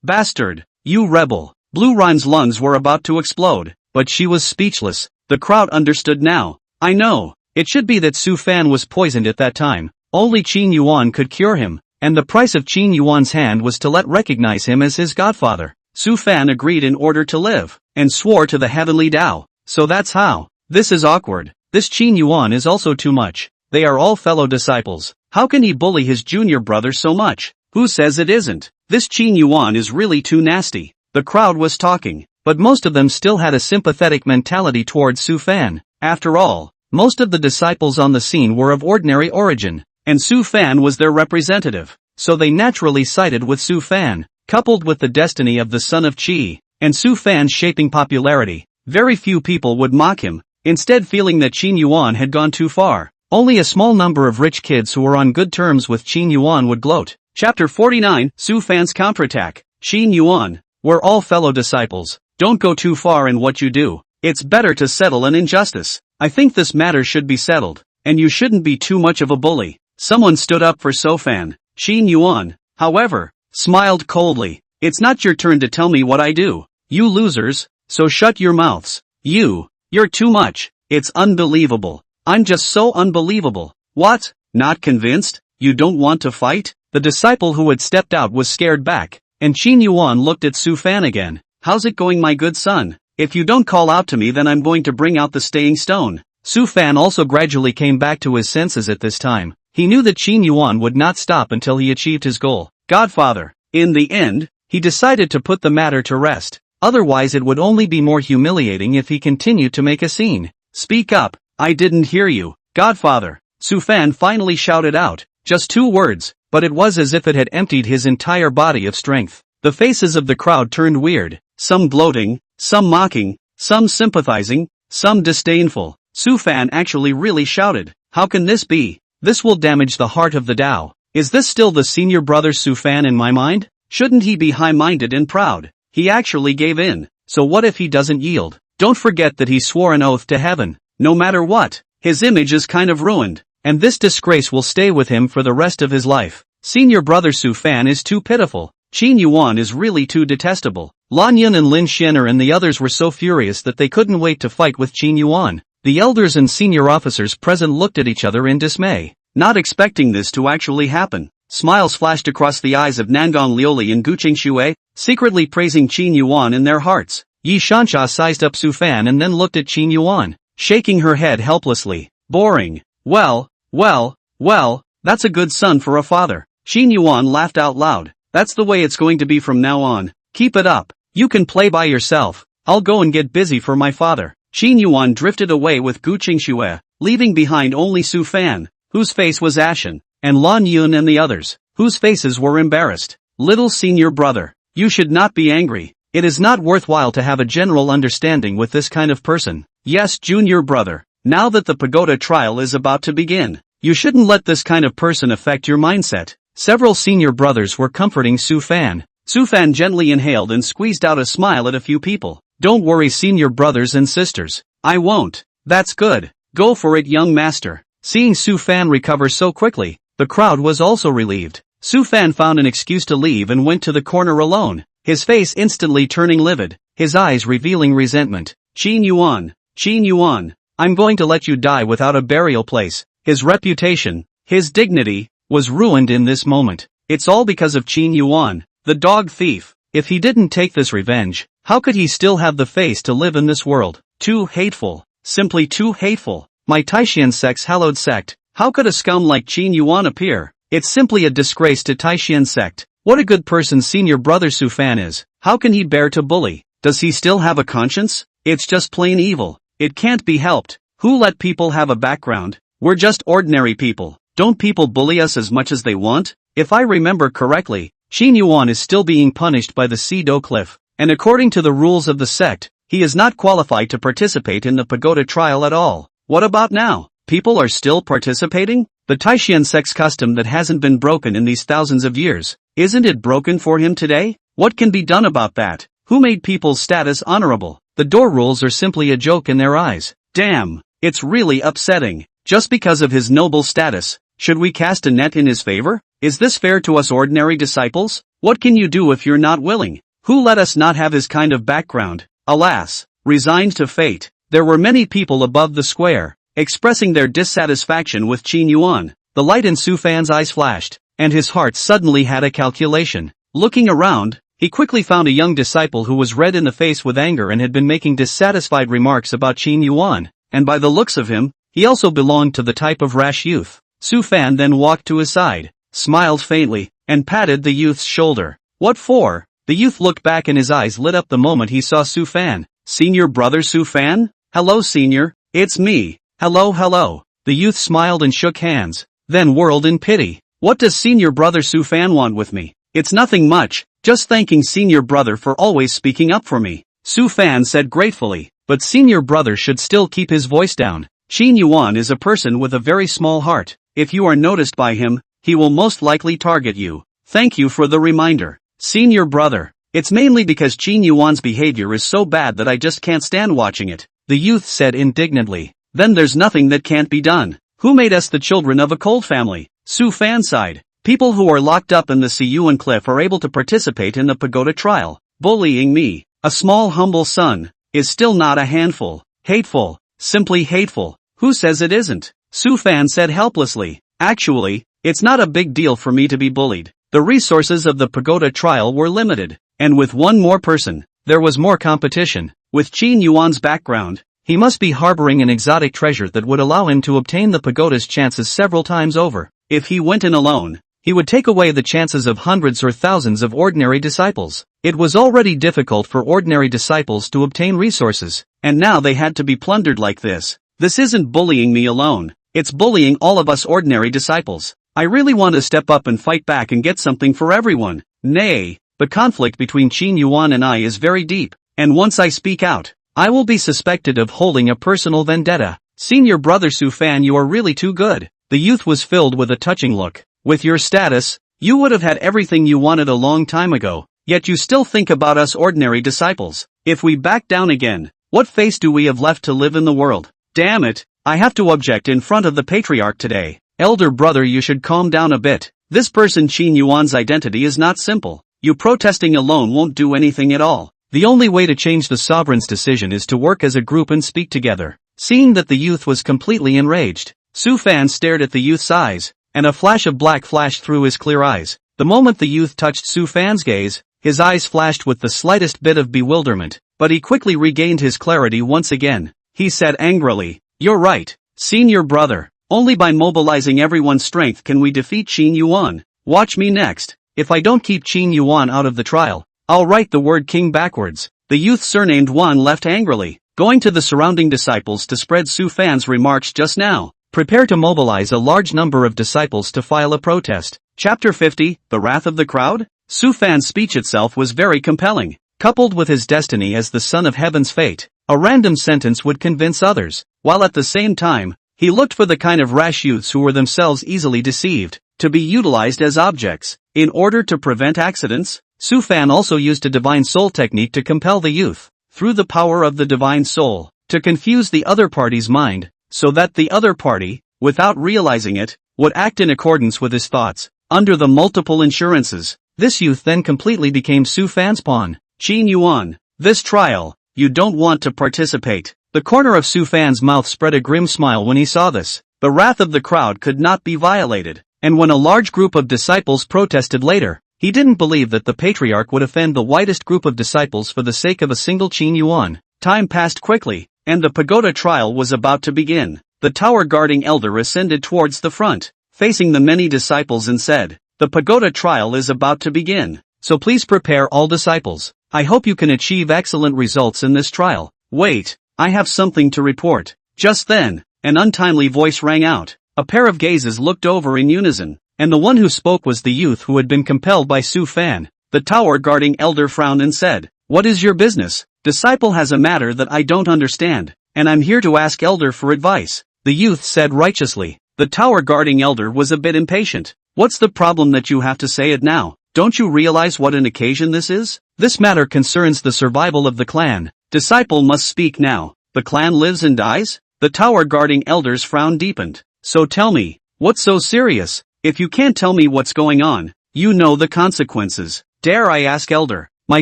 S1: bastard, you rebel. Blue Ryan's lungs were about to explode, but she was speechless. The crowd understood now. I know. It should be that Su Fan was poisoned at that time. Only Qin Yuan could cure him, and the price of Qin Yuan's hand was to recognize him as his godfather. Su Fan agreed in order to live, and swore to the heavenly Tao. So that's how. This is awkward. This Qin Yuan is also too much. They are all fellow disciples. How can he bully his junior brother so much? Who says it isn't? This Qin Yuan is really too nasty. The crowd was talking, but most of them still had a sympathetic mentality towards Su Fan. After all, most of the disciples on the scene were of ordinary origin, and Su Fan was their representative. So they naturally sided with Su Fan, coupled with the destiny of the son of Qi, and Su Fan's shaping popularity. Very few people would mock him, instead feeling that Qin Yuan had gone too far. Only a small number of rich kids who were on good terms with Qin Yuan would gloat. Chapter 49, Su Fan's counterattack. Qin Yuan, we're all fellow disciples. Don't go too far in what you do. It's better to settle an injustice. I think this matter should be settled, and you shouldn't be too much of a bully. Someone stood up for Su Fan. Qin Yuan, however, smiled coldly. It's not your turn to tell me what I do, you losers, so shut your mouths. You're too much. It's unbelievable. I'm just so unbelievable. What? Not convinced? You don't want to fight? The disciple who had stepped out was scared back, and Qin Yuan looked at Su Fan again. How's it going, my good son? If you don't call out to me, then I'm going to bring out the staying stone. Su Fan also gradually came back to his senses at this time. He knew that Qin Yuan would not stop until he achieved his goal. Godfather. In the end, he decided to put the matter to rest. Otherwise it would only be more humiliating if he continued to make a scene. Speak up. I didn't hear you. Godfather. Su Fan finally shouted out. Just 2 words, but it was as if it had emptied his entire body of strength. The faces of the crowd turned weird, some gloating, some mocking, some sympathizing, some disdainful. Su Fan actually really shouted. How can this be? This will damage the heart of the Tao. Is this still the senior brother Su Fan in my mind? Shouldn't he be high-minded and proud? He actually gave in. So what if he doesn't yield? Don't forget that he swore an oath to heaven. No matter what, his image is kind of ruined, and this disgrace will stay with him for the rest of his life. Senior brother Su Fan is too pitiful. Qin Yuan is really too detestable. Lan Yun and Lin Xianer and the others were so furious that they couldn't wait to fight with Qin Yuan. The elders and senior officers present looked at each other in dismay, not expecting this to actually happen. Smiles flashed across the eyes of Nangong Liuli and Guqing Shui, secretly praising Qin Yuan in their hearts. Yi Shansha sized up Su Fan and then looked at Qin Yuan, shaking her head helplessly. Boring. Well, that's a good son for a father. Qin Yuan laughed out loud. That's the way it's going to be from now on. Keep it up. You can play by yourself. I'll go and get busy for my father. Qin Yuan drifted away with Guqing Shui, leaving behind only Su Fan, whose face was ashen, and Lan Yun and the others, whose faces were embarrassed. Little senior brother, you should not be angry. It is not worthwhile to have a general understanding with this kind of person. Yes, junior brother, now that the pagoda trial is about to begin, you shouldn't let this kind of person affect your mindset. Several senior brothers were comforting Su Fan. Su Fan gently inhaled and squeezed out a smile at a few people. Don't worry, senior brothers and sisters. I won't. That's good. Go for it, young master. Seeing Su Fan recover so quickly, the crowd was also relieved. Su Fan found an excuse to leave and went to the corner alone, his face instantly turning livid, his eyes revealing resentment. Qin Yuan, I'm going to let you die without a burial place. His reputation, his dignity, was ruined in this moment. It's all because of Qin Yuan, the dog thief. If he didn't take this revenge, how could he still have the face to live in this world? Too hateful. Simply too hateful. My Taishan sect's hallowed sect. How could a scum like Qin Yuan appear? It's simply a disgrace to Taishan sect. What a good person senior brother Su Fan is. How can he bear to bully? Does he still have a conscience? It's just plain evil. It can't be helped. Who let people have a background? We're just ordinary people. Don't people bully us as much as they want? If I remember correctly, Qin Yuan is still being punished by the Sido Cliff, and according to the rules of the sect, he is not qualified to participate in the pagoda trial at all. What about now? People are still participating? The Taishan sex custom that hasn't been broken in these thousands of years, isn't it broken for him today? What can be done about that? Who made people's status honorable? The door rules are simply a joke in their eyes. Damn, it's really upsetting. Just because of his noble status, should we cast a net in his favor? Is this fair to us ordinary disciples? What can you do if you're not willing? Who let us not have his kind of background? Alas, resigned to fate. There were many people above the square, expressing their dissatisfaction with Qin Yuan. The light in Su Fan's eyes flashed, and his heart suddenly had a calculation. Looking around, he quickly found a young disciple who was red in the face with anger and had been making dissatisfied remarks about Qin Yuan, and by the looks of him, he also belonged to the type of rash youth. Su Fan then walked to his side, smiled faintly, and patted the youth's shoulder. What for? The youth looked back and his eyes lit up the moment he saw Su Fan. Senior brother Su Fan? Hello senior, it's me. Hello. The youth smiled and shook hands, then whirled in pity. What does senior brother Su Fan want with me? It's nothing much, just thanking senior brother for always speaking up for me. Su Fan said gratefully, but senior brother should still keep his voice down. Qin Yuan is a person with a very small heart. If you are noticed by him, he will most likely target you. Thank you for the reminder. Senior brother, it's mainly because Qin Yuan's behavior is so bad that I just can't stand watching it, the youth said indignantly. Then there's nothing that can't be done. Who made us the children of a cold family? Su Fan sighed. People who are locked up in the Siyuan cliff are able to participate in the pagoda trial. Bullying me, a small humble son, is still not a handful. Hateful, simply hateful. Who says it isn't? Su Fan said helplessly. Actually, it's not a big deal for me to be bullied. The resources of the pagoda trial were limited, and with one more person, there was more competition. With Qin Yuan's background, he must be harboring an exotic treasure that would allow him to obtain the pagoda's chances several times over. If he went in alone, he would take away the chances of hundreds or thousands of ordinary disciples. It was already difficult for ordinary disciples to obtain resources, and now they had to be plundered like this. This isn't bullying me alone, it's bullying all of us ordinary disciples. I really want to step up and fight back and get something for everyone. Nay, the conflict between Qin Yuan and I is very deep, and once I speak out, I will be suspected of holding a personal vendetta. Senior brother Su Fan, you are really too good. The youth was filled with a touching look. With your status, you would have had everything you wanted a long time ago, yet you still think about us ordinary disciples. If we back down again, what face do we have left to live in the world? Damn it, I have to object in front of the patriarch today. Elder brother, you should calm down a bit. This person Qin Yuan's identity is not simple. You protesting alone won't do anything at all. The only way to change the sovereign's decision is to work as a group and speak together. Seeing that the youth was completely enraged, Su Fan stared at the youth's eyes, and a flash of black flashed through his clear eyes. The moment the youth touched Su Fan's gaze, his eyes flashed with the slightest bit of bewilderment, but he quickly regained his clarity once again. He said angrily, "You're right, senior brother. Only by mobilizing everyone's strength can we defeat Qin Yuan. Watch me next. If I don't keep Qin Yuan out of the trial, I'll write the word king backwards." The youth surnamed Wan left angrily, going to the surrounding disciples to spread Su Fan's remarks just now. Prepare to mobilize a large number of disciples to file a protest. Chapter 50, The Wrath of the Crowd? Su Fan's speech itself was very compelling. Coupled with his destiny as the son of heaven's fate, a random sentence would convince others, while at the same time, he looked for the kind of rash youths who were themselves easily deceived, to be utilized as objects. In order to prevent accidents, Su Fan also used a divine soul technique to compel the youth, through the power of the divine soul, to confuse the other party's mind, so that the other party, without realizing it, would act in accordance with his thoughts. Under the multiple insurances, this youth then completely became Su Fan's pawn. Qin Yuan, this trial, you don't want to participate. The corner of Su Fan's mouth spread a grim smile when he saw this. The wrath of the crowd could not be violated, and when a large group of disciples protested later, he didn't believe that the patriarch would offend the widest group of disciples for the sake of a single Qin Yuan. Time passed quickly, and the pagoda trial was about to begin. The tower guarding elder ascended towards the front, facing the many disciples and said, "The pagoda trial is about to begin, so please prepare all disciples. I hope you can achieve excellent results in this trial." "Wait, I have something to report." Just then, an untimely voice rang out. A pair of gazes looked over in unison, and the one who spoke was the youth who had been compelled by Su Fan. The tower guarding elder frowned and said, "What is your business? Disciple has a matter that I don't understand, and I'm here to ask elder for advice." the youth said righteously. The tower guarding elder was a bit impatient. What's the problem that you have to say it now? Don't you realize what an occasion this is? This matter concerns the survival of the clan. Disciple must speak now. The clan lives and dies? The tower guarding elder's frown deepened. So tell me, what's so serious? If you can't tell me what's going on, you know the consequences. Dare I ask, elder? My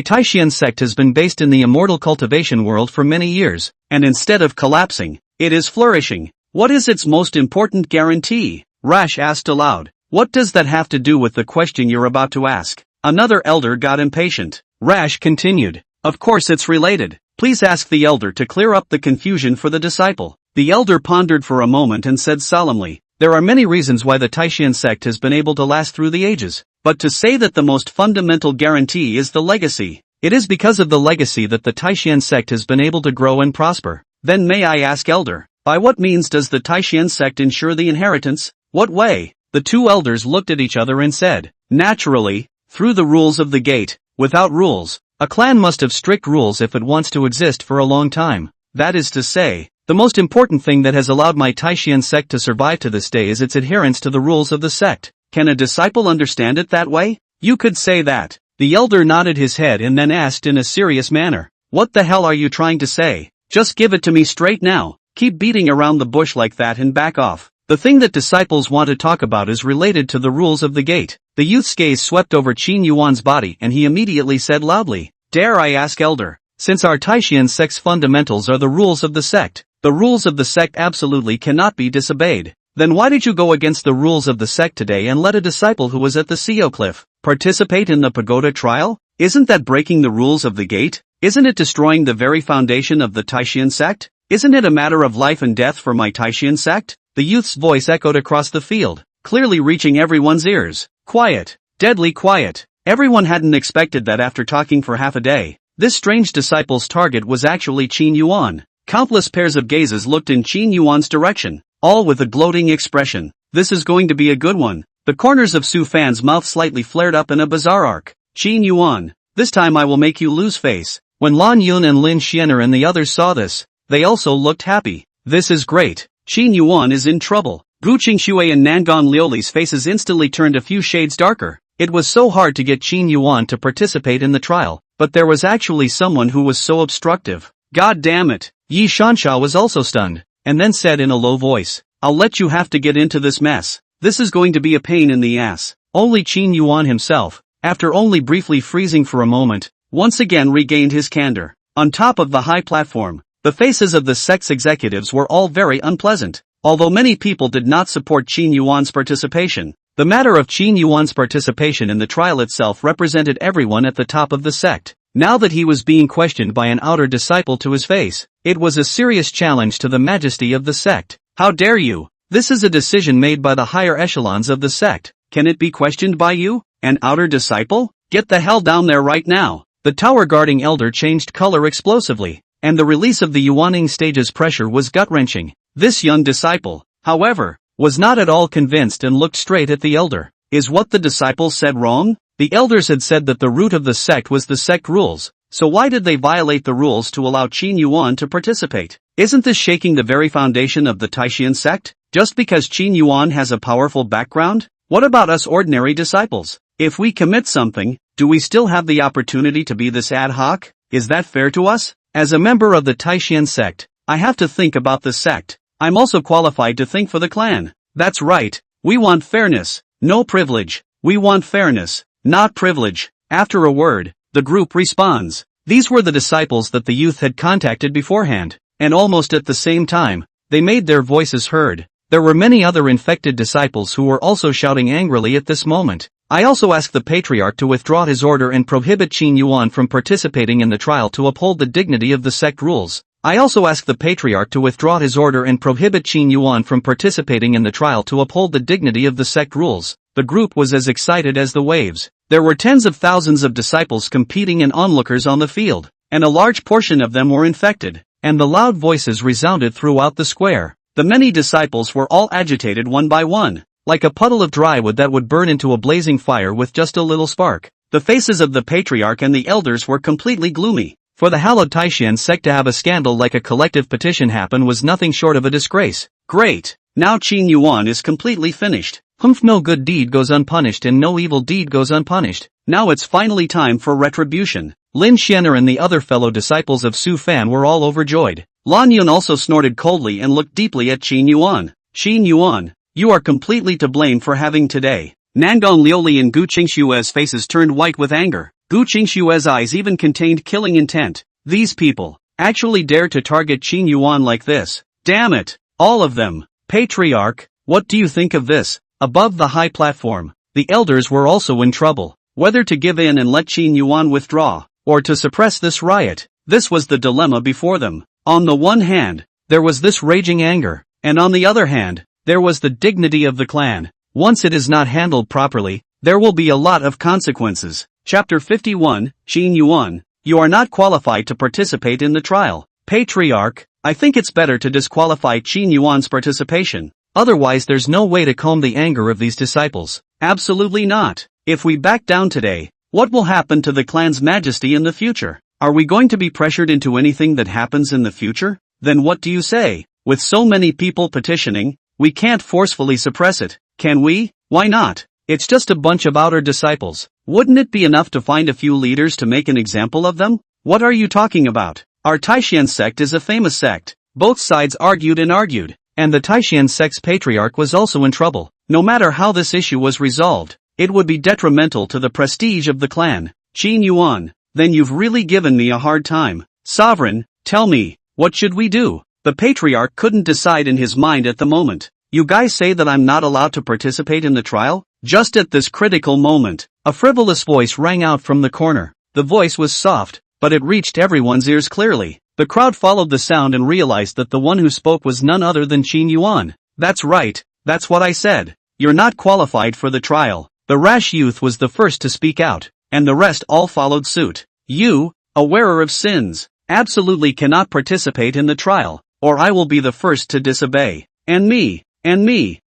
S1: Taishan sect has been based in the immortal cultivation world for many years, and instead of collapsing, it is flourishing. What is its most important guarantee? Rash asked aloud. What does that have to do with the question you're about to ask? Another elder got impatient. Rash continued. Of course it's related. Please ask the elder to clear up the confusion for the disciple. The elder pondered for a moment and said solemnly, there are many reasons why the Taishan sect has been able to last through the ages, but to say that the most fundamental guarantee is the legacy. It is because of the legacy that the Taishan sect has been able to grow and prosper. Then may I ask, elder, by what means does the Taishan sect ensure the inheritance? What way? The two elders looked at each other and said, naturally, through the rules of the gate. Without rules, a clan must have strict rules if it wants to exist for a long time. That is to say, the most important thing that has allowed my Taishan sect to survive to this day is its adherence to the rules of the sect. Can a disciple understand it that way? You could say that. The elder nodded his head and then asked in a serious manner, what the hell are you trying to say? Just give it to me straight now. Keep beating around the bush like that and back off. The thing that disciples want to talk about is related to the rules of the gate. The youth's gaze swept over Qin Yuan's body and he immediately said loudly, dare I ask, elder, since our Taishan sect's fundamentals are the rules of the sect, the rules of the sect absolutely cannot be disobeyed. Then why did you go against the rules of the sect today and let a disciple who was at the Seo Cliff participate in the pagoda trial? Isn't that breaking the rules of the gate? Isn't it destroying the very foundation of the Taishan sect? Isn't it a matter of life and death for my Taishan sect? The youth's voice echoed across the field, clearly reaching everyone's ears. Quiet. Deadly quiet. Everyone hadn't expected that after talking for half a day. This strange disciple's target was actually Qin Yuan. Countless pairs of gazes looked in Qin Yuan's direction, all with a gloating expression. This is going to be a good one. The corners of Su Fan's mouth slightly flared up in a bizarre arc. Qin Yuan, this time I will make you lose face. When Lan Yun and Lin Xianer and the others saw this, they also looked happy. This is great. Qin Yuan is in trouble. Gu Qingshui and Nangon Liuli's faces instantly turned a few shades darker. It was so hard to get Qin Yuan to participate in the trial, but there was actually someone who was so obstructive. God damn it. Yi Shansha was also stunned, and then said in a low voice, I'll let you have to get into this mess. This is going to be a pain in the ass. Only Qin Yuan himself, after only briefly freezing for a moment, once again regained his candor. On top of the high platform, the faces of the sect's executives were all very unpleasant. Although many people did not support Qin Yuan's participation, the matter of Qin Yuan's participation in the trial itself represented everyone at the top of the sect. Now that he was being questioned by an outer disciple to his face, it was a serious challenge to the majesty of the sect. How dare you? This is a decision made by the higher echelons of the sect. Can it be questioned by you, an outer disciple? Get the hell down there right now. The tower guarding elder changed color explosively, and the release of the Yuaning stage's pressure was gut-wrenching. This young disciple, however, was not at all convinced and looked straight at the elder. Is what the disciple said wrong? The elders had said that the root of the sect was the sect rules, so why did they violate the rules to allow Qin Yuan to participate? Isn't this shaking the very foundation of the Taishan sect? Just because Qin Yuan has a powerful background? What about us ordinary disciples? If we commit something, do we still have the opportunity to be this ad hoc? Is that fair to us? As a member of the Taishan sect, I have to think about the sect. I'm also qualified to think for the clan. That's right. We want fairness, no privilege. We want fairness, not privilege. After a word, the group responds. These were the disciples that the youth had contacted beforehand, and almost at the same time, they made their voices heard. There were many other infected disciples who were also shouting angrily at this moment. I also asked the patriarch to withdraw his order and prohibit Qin Yuan from participating in the trial to uphold the dignity of the sect rules. I also asked the patriarch to withdraw his order and prohibit Qin Yuan from participating in the trial to uphold the dignity of the sect rules. The group was as excited as the waves. There were tens of thousands of disciples competing and onlookers on the field, and a large portion of them were infected, and the loud voices resounded throughout the square. The many disciples were all agitated one by one, like a puddle of dry wood that would burn into a blazing fire with just a little spark. The faces of the patriarch and the elders were completely gloomy. For the hallowed Taishan sect to have a scandal like a collective petition happen was nothing short of a disgrace. Great. Now Qin Yuan is completely finished. Humph, no good deed goes unpunished and no evil deed goes unpunished. Now it's finally time for retribution. Lin Xianer and the other fellow disciples of Su Fan were all overjoyed. Lan Yun also snorted coldly and looked deeply at Qin Yuan. Qin Yuan, you are completely to blame for having today. Nangong Liuli and Gu Qingshue's faces turned white with anger. Gu Qingshue's eyes even contained killing intent. These people actually dare to target Qin Yuan like this. Damn it, all of them. Patriarch, what do you think of this? Above the high platform, the elders were also in trouble. Whether to give in and let Qin Yuan withdraw, or to suppress this riot, this was the dilemma before them. On the one hand, there was this raging anger, and on the other hand, there was the dignity of the clan. Once it is not handled properly, there will be a lot of consequences. Chapter 51, Qin Yuan, you are not qualified to participate in the trial. Patriarch, I think it's better to disqualify Qin Yuan's participation. Otherwise there's no way to calm the anger of these disciples. Absolutely not. If we back down today, what will happen to the clan's majesty in the future? Are we going to be pressured into anything that happens in the future? Then what do you say? With so many people petitioning, we can't forcefully suppress it, can we? Why not? It's just a bunch of outer disciples. Wouldn't it be enough to find a few leaders to make an example of them? What are you talking about? Our Taishan sect is a famous sect. Both sides argued and argued. And the Taishan sect's patriarch was also in trouble. No matter how this issue was resolved, it would be detrimental to the prestige of the clan. Qin Yuan, then you've really given me a hard time. Sovereign, tell me, what should we do? The patriarch couldn't decide in his mind at the moment. You guys say that I'm not allowed to participate in the trial? Just at this critical moment, a frivolous voice rang out from the corner. The voice was soft, but it reached everyone's ears clearly. The crowd followed the sound and realized that the one who spoke was none other than Qin Yuan. That's right, that's what I said. You're not qualified for the trial. The rash youth was the first to speak out, and the rest all followed suit. You, a wearer of sins, absolutely cannot participate in the trial, or I will be the first to disobey. And me.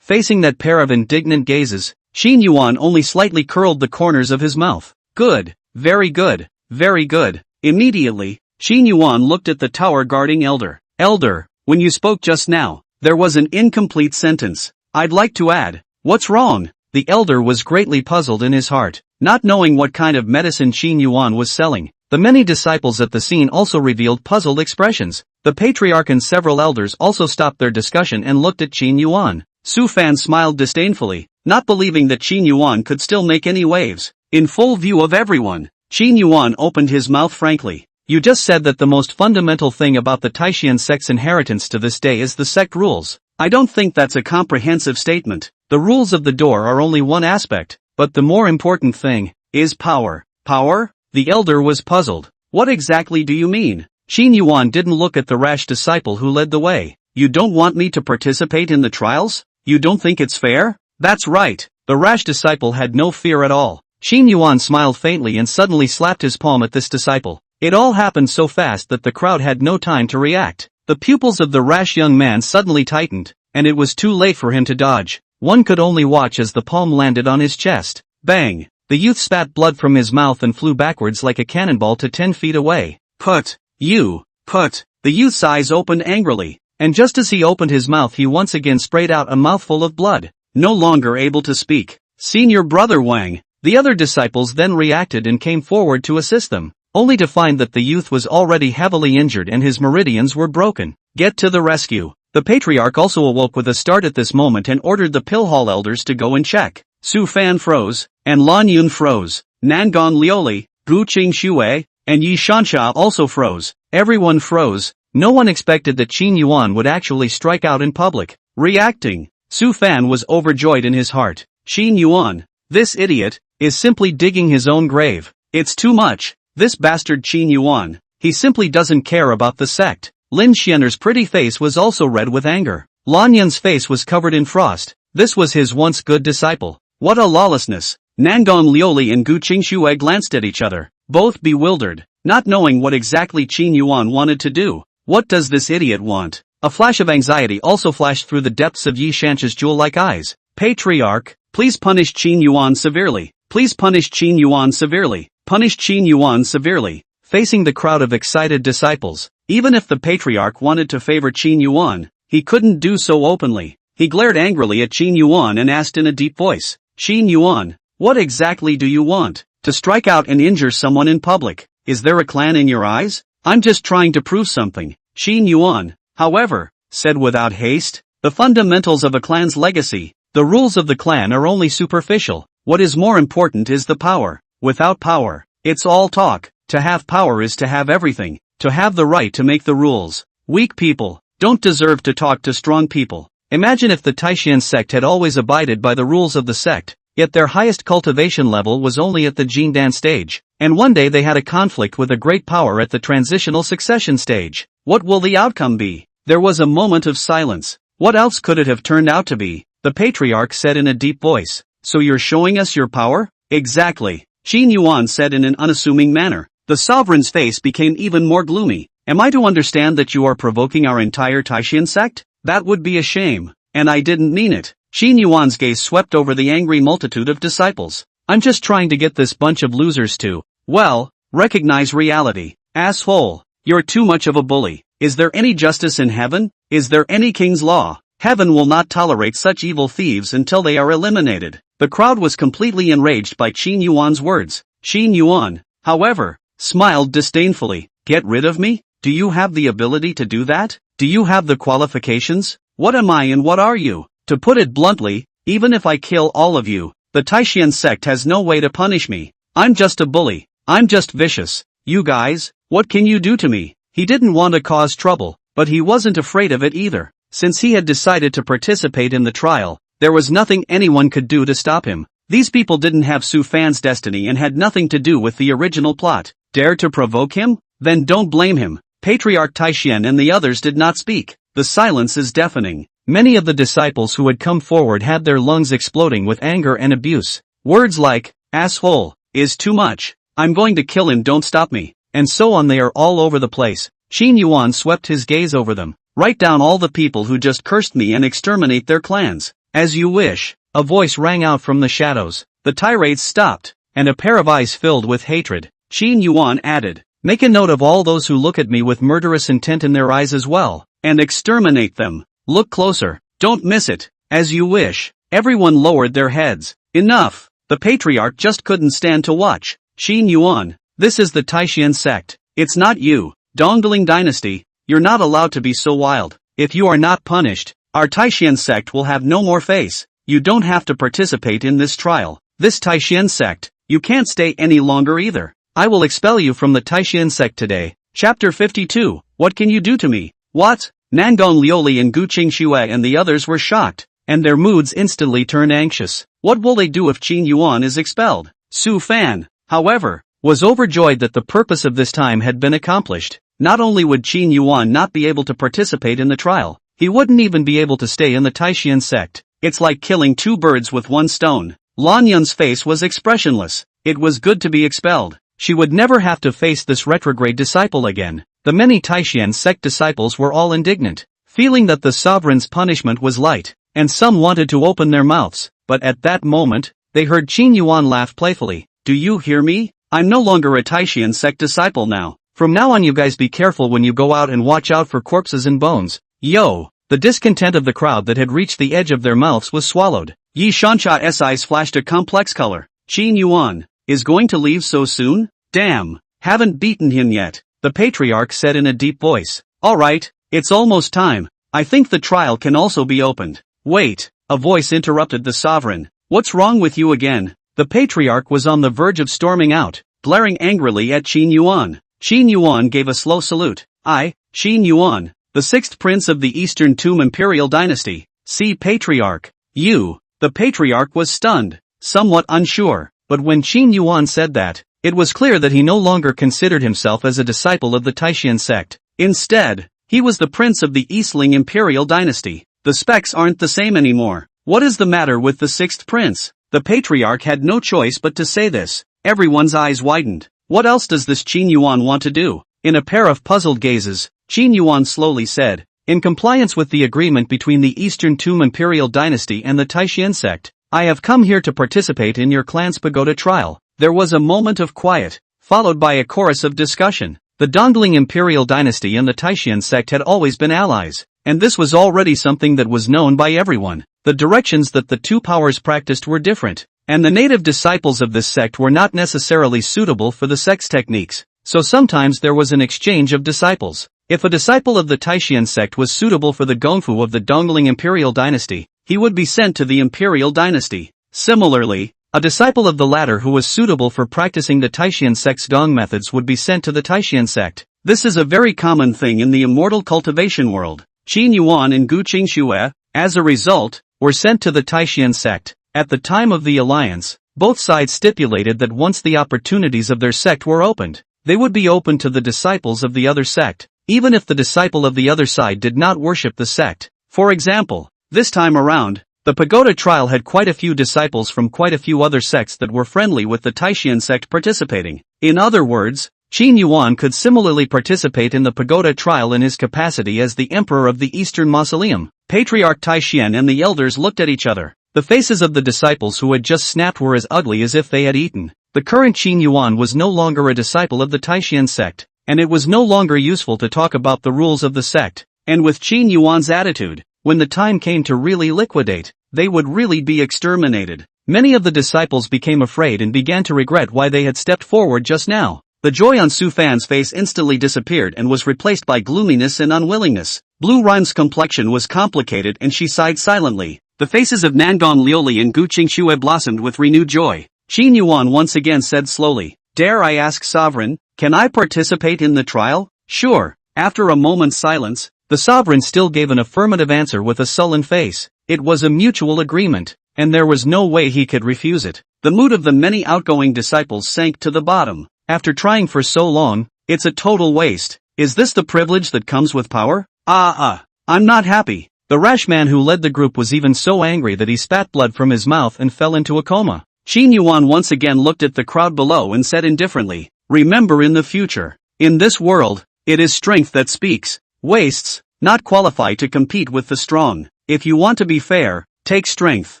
S1: Facing that pair of indignant gazes, Qin Yuan only slightly curled the corners of his mouth. Good, very good, very good. Immediately, Qin Yuan looked at the tower guarding elder. Elder, when you spoke just now, there was an incomplete sentence. I'd like to add, what's wrong? The elder was greatly puzzled in his heart, not knowing what kind of medicine Qin Yuan was selling. The many disciples at the scene also revealed puzzled expressions. The patriarch and several elders also stopped their discussion and looked at Qin Yuan. Su Fan smiled disdainfully, not believing that Qin Yuan could still make any waves. In full view of everyone, Qin Yuan opened his mouth frankly. You just said that the most fundamental thing about the Taishan sect's inheritance to this day is the sect rules. I don't think that's a comprehensive statement. The rules of the door are only one aspect, but the more important thing is power. Power? The elder was puzzled. What exactly do you mean? Qin Yuan didn't look at the rash disciple who led the way. You don't want me to participate in the trials? You don't think it's fair? That's right. The rash disciple had no fear at all. Qin Yuan smiled faintly and suddenly slapped his palm at this disciple. It all happened so fast that the crowd had no time to react. The pupils of the rash young man suddenly tightened, and it was too late for him to dodge. One could only watch as the palm landed on his chest. Bang! The youth spat blood from his mouth and flew backwards like a cannonball to 10 feet away. Put! You! Put! The youth's eyes opened angrily, and just as he opened his mouth he once again sprayed out a mouthful of blood. No longer able to speak. Senior brother Wang! The other disciples then reacted and came forward to assist them, only to find that the youth was already heavily injured and his meridians were broken. Get to the rescue. The patriarch also awoke with a start at this moment and ordered the pill hall elders to go and check. Su Fan froze, and Lan Yun froze. Nangon Lioli, Gu Qingxue, and Yi Shansha also froze. Everyone froze. No one expected that Qin Yuan would actually strike out in public. Reacting, Su Fan was overjoyed in his heart. Qin Yuan, this idiot, is simply digging his own grave. It's too much. This bastard Qin Yuan, he simply doesn't care about the sect. Lin Xianer's pretty face was also red with anger. Lan Yun's face was covered in frost. This was his once good disciple. What a lawlessness. Nangon Lioli and Gu Qingxue glanced at each other, both bewildered, not knowing what exactly Qin Yuan wanted to do. What does this idiot want? A flash of anxiety also flashed through the depths of Yi Shansha's jewel-like eyes. Patriarch, please punish Qin Yuan severely. Please punish Qin Yuan severely. Punish Qin Yuan severely. Facing the crowd of excited disciples, even if the patriarch wanted to favor Qin Yuan, he couldn't do so openly. He glared angrily at Qin Yuan and asked in a deep voice, "Qin Yuan, what exactly do you want? To strike out and injure someone in public? Is there a clan in your eyes?" "I'm just trying to prove something," Qin Yuan, however, said without haste. "The fundamentals of a clan's legacy, the rules of the clan are only superficial. What is more important is the power. Without power, it's all talk. To have power is to have everything, to have the right to make the rules. Weak people don't deserve to talk to strong people." Imagine if the Taishan sect had always abided by the rules of the sect, yet their highest cultivation level was only at the Jindan stage, and one day they had a conflict with a great power at the transitional succession stage. What will the outcome be? There was a moment of silence. What else could it have turned out to be? The patriarch said in a deep voice, "So you're showing us your power?" "Exactly," Qin Yuan said in an unassuming manner. The sovereign's face became even more gloomy. "Am I to understand that you are provoking our entire Taishan sect? That would be a shame. And I didn't mean it." Qin Yuan's gaze swept over the angry multitude of disciples. "I'm just trying to get this bunch of losers to, well, recognize reality. Asshole, you're too much of a bully. Is there any justice in heaven? Is there any king's law? Heaven will not tolerate such evil thieves until they are eliminated." The crowd was completely enraged by Qin Yuan's words. Qin Yuan, however, smiled disdainfully. "Get rid of me? Do you have the ability to do that? Do you have the qualifications? What am I and what are you? To put it bluntly, even if I kill all of you, the Taishan sect has no way to punish me. I'm just a bully. I'm just vicious. You guys, what can you do to me?" He didn't want to cause trouble, but he wasn't afraid of it either. Since he had decided to participate in the trial, there was nothing anyone could do to stop him. These people didn't have Su Fan's destiny and had nothing to do with the original plot. Dare to provoke him? Then don't blame him. Patriarch Taishan and the others did not speak. The silence is deafening. Many of the disciples who had come forward had their lungs exploding with anger and abuse. Words like, "asshole," "is too much," "I'm going to kill him, don't stop me," and so on. They are all over the place. Qin Yuan swept his gaze over them. "Write down all the people who just cursed me and exterminate their clans." "As you wish," a voice rang out from the shadows. The tirades stopped, and a pair of eyes filled with hatred. Qin Yuan added, "Make a note of all those who look at me with murderous intent in their eyes as well, and exterminate them. Look closer, don't miss it." "As you wish." Everyone lowered their heads. Enough. The patriarch just couldn't stand to watch. "Qin Yuan, this is the Taishan sect. It's not you. Dongling dynasty, you're not allowed to be so wild. If you are not punished, our Taishan sect will have no more face. You don't have to participate in this trial. This Taishan sect, you can't stay any longer either. I will expel you from the Taishan sect today." Chapter 52, What Can You Do to Me? What? Nangong Liuli and Gu Qingxue and the others were shocked, and their moods instantly turned anxious. What will they do if Qin Yuan is expelled? Su Fan, however, was overjoyed that the purpose of this time had been accomplished. Not only would Qin Yuan not be able to participate in the trial, he wouldn't even be able to stay in the Taishan sect. It's like killing two birds with one stone. Lan Yun's face was expressionless. It was good to be expelled. She would never have to face this retrograde disciple again. The many Taishan sect disciples were all indignant, feeling that the sovereign's punishment was light, and some wanted to open their mouths, but at that moment, they heard Qin Yuan laugh playfully. "Do you hear me? I'm no longer a Taishan sect disciple now. From now on you guys be careful when you go out and watch out for corpses and bones." Yo! The discontent of the crowd that had reached the edge of their mouths was swallowed. Yi Shansha's eyes flashed a complex color. Qin Yuan is going to leave so soon? Damn, haven't beaten him yet, the patriarch said in a deep voice. "All right, it's almost time. I think the trial can also be opened." "Wait," a voice interrupted the sovereign. "What's wrong with you again?" The patriarch was on the verge of storming out, glaring angrily at Qin Yuan. Qin Yuan gave a slow salute. "I, Qin Yuan, the sixth prince of the Eastern Tomb Imperial Dynasty, see Patriarch." "You." The patriarch was stunned, somewhat unsure, but when Qin Yuan said that, it was clear that he no longer considered himself as a disciple of the Taishan sect. Instead, he was the prince of the Eastling Imperial Dynasty. The specs aren't the same anymore. What is the matter with the sixth prince? The patriarch had no choice but to say this. Everyone's eyes widened. What else does this Qin Yuan want to do? In a pair of puzzled gazes, Qin Yuan slowly said, "In compliance with the agreement between the Eastern Tomb Imperial Dynasty and the Taishan sect, I have come here to participate in your clan's pagoda trial." There was a moment of quiet, followed by a chorus of discussion. The Dongling imperial dynasty and the Taishan sect had always been allies, and this was already something that was known by everyone. The directions that the two powers practiced were different, and the native disciples of this sect were not necessarily suitable for the sect's techniques, so sometimes there was an exchange of disciples. If a disciple of the Taishan sect was suitable for the Gongfu of the Dongling imperial dynasty, he would be sent to the imperial dynasty. Similarly, a disciple of the latter who was suitable for practicing the Taishan sect's Dong methods would be sent to the Taishan sect. This is a very common thing in the immortal cultivation world. Qin Yuan and Gu Qingxue, as a result, were sent to the Taishan sect. At the time of the alliance, both sides stipulated that once the opportunities of their sect were opened, they would be open to the disciples of the other sect, even if the disciple of the other side did not worship the sect. For example, this time around, the pagoda trial had quite a few disciples from quite a few other sects that were friendly with the Taishan sect participating. In other words, Qin Yuan could similarly participate in the pagoda trial in his capacity as the emperor of the Eastern Mausoleum. Patriarch Taishan and the elders looked at each other. The faces of the disciples who had just snapped were as ugly as if they had eaten. The current Qin Yuan was no longer a disciple of the Taishan sect, and it was no longer useful to talk about the rules of the sect. And with Qin Yuan's attitude, when the time came to really liquidate, they would really be exterminated. Many of the disciples became afraid and began to regret why they had stepped forward just now. The joy on Su Fan's face instantly disappeared and was replaced by gloominess and unwillingness. Blue Rhyme's complexion was complicated and she sighed silently. The faces of Nangon Liuli and Gu Qingxue blossomed with renewed joy. Qin Yuan once again said slowly, "Dare I ask Sovereign, can I participate in the trial?" "Sure." After a moment's silence, the Sovereign still gave an affirmative answer with a sullen face. It was a mutual agreement, and there was no way he could refuse it. The mood of the many outgoing disciples sank to the bottom. After trying for so long, it's a total waste. Is this the privilege that comes with power? I'm not happy. The rash man who led the group was even so angry that he spat blood from his mouth and fell into a coma. Qin Yuan once again looked at the crowd below and said indifferently, "Remember in the future, in this world, it is strength that speaks. Wastes, not qualify to compete with the strong. If you want to be fair, take strength,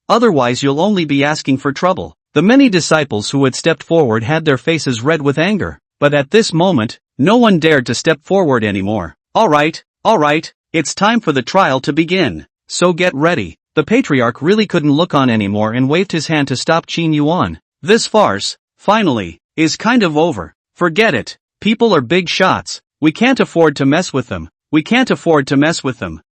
S1: otherwise you'll only be asking for trouble." The many disciples who had stepped forward had their faces red with anger, but at this moment, no one dared to step forward anymore. All right, it's time for the trial to begin, so get ready. The patriarch really couldn't look on anymore and waved his hand to stop Qin Yuan. This farce, finally, is kind of over. Forget it. People are big shots. We can't afford to mess with them.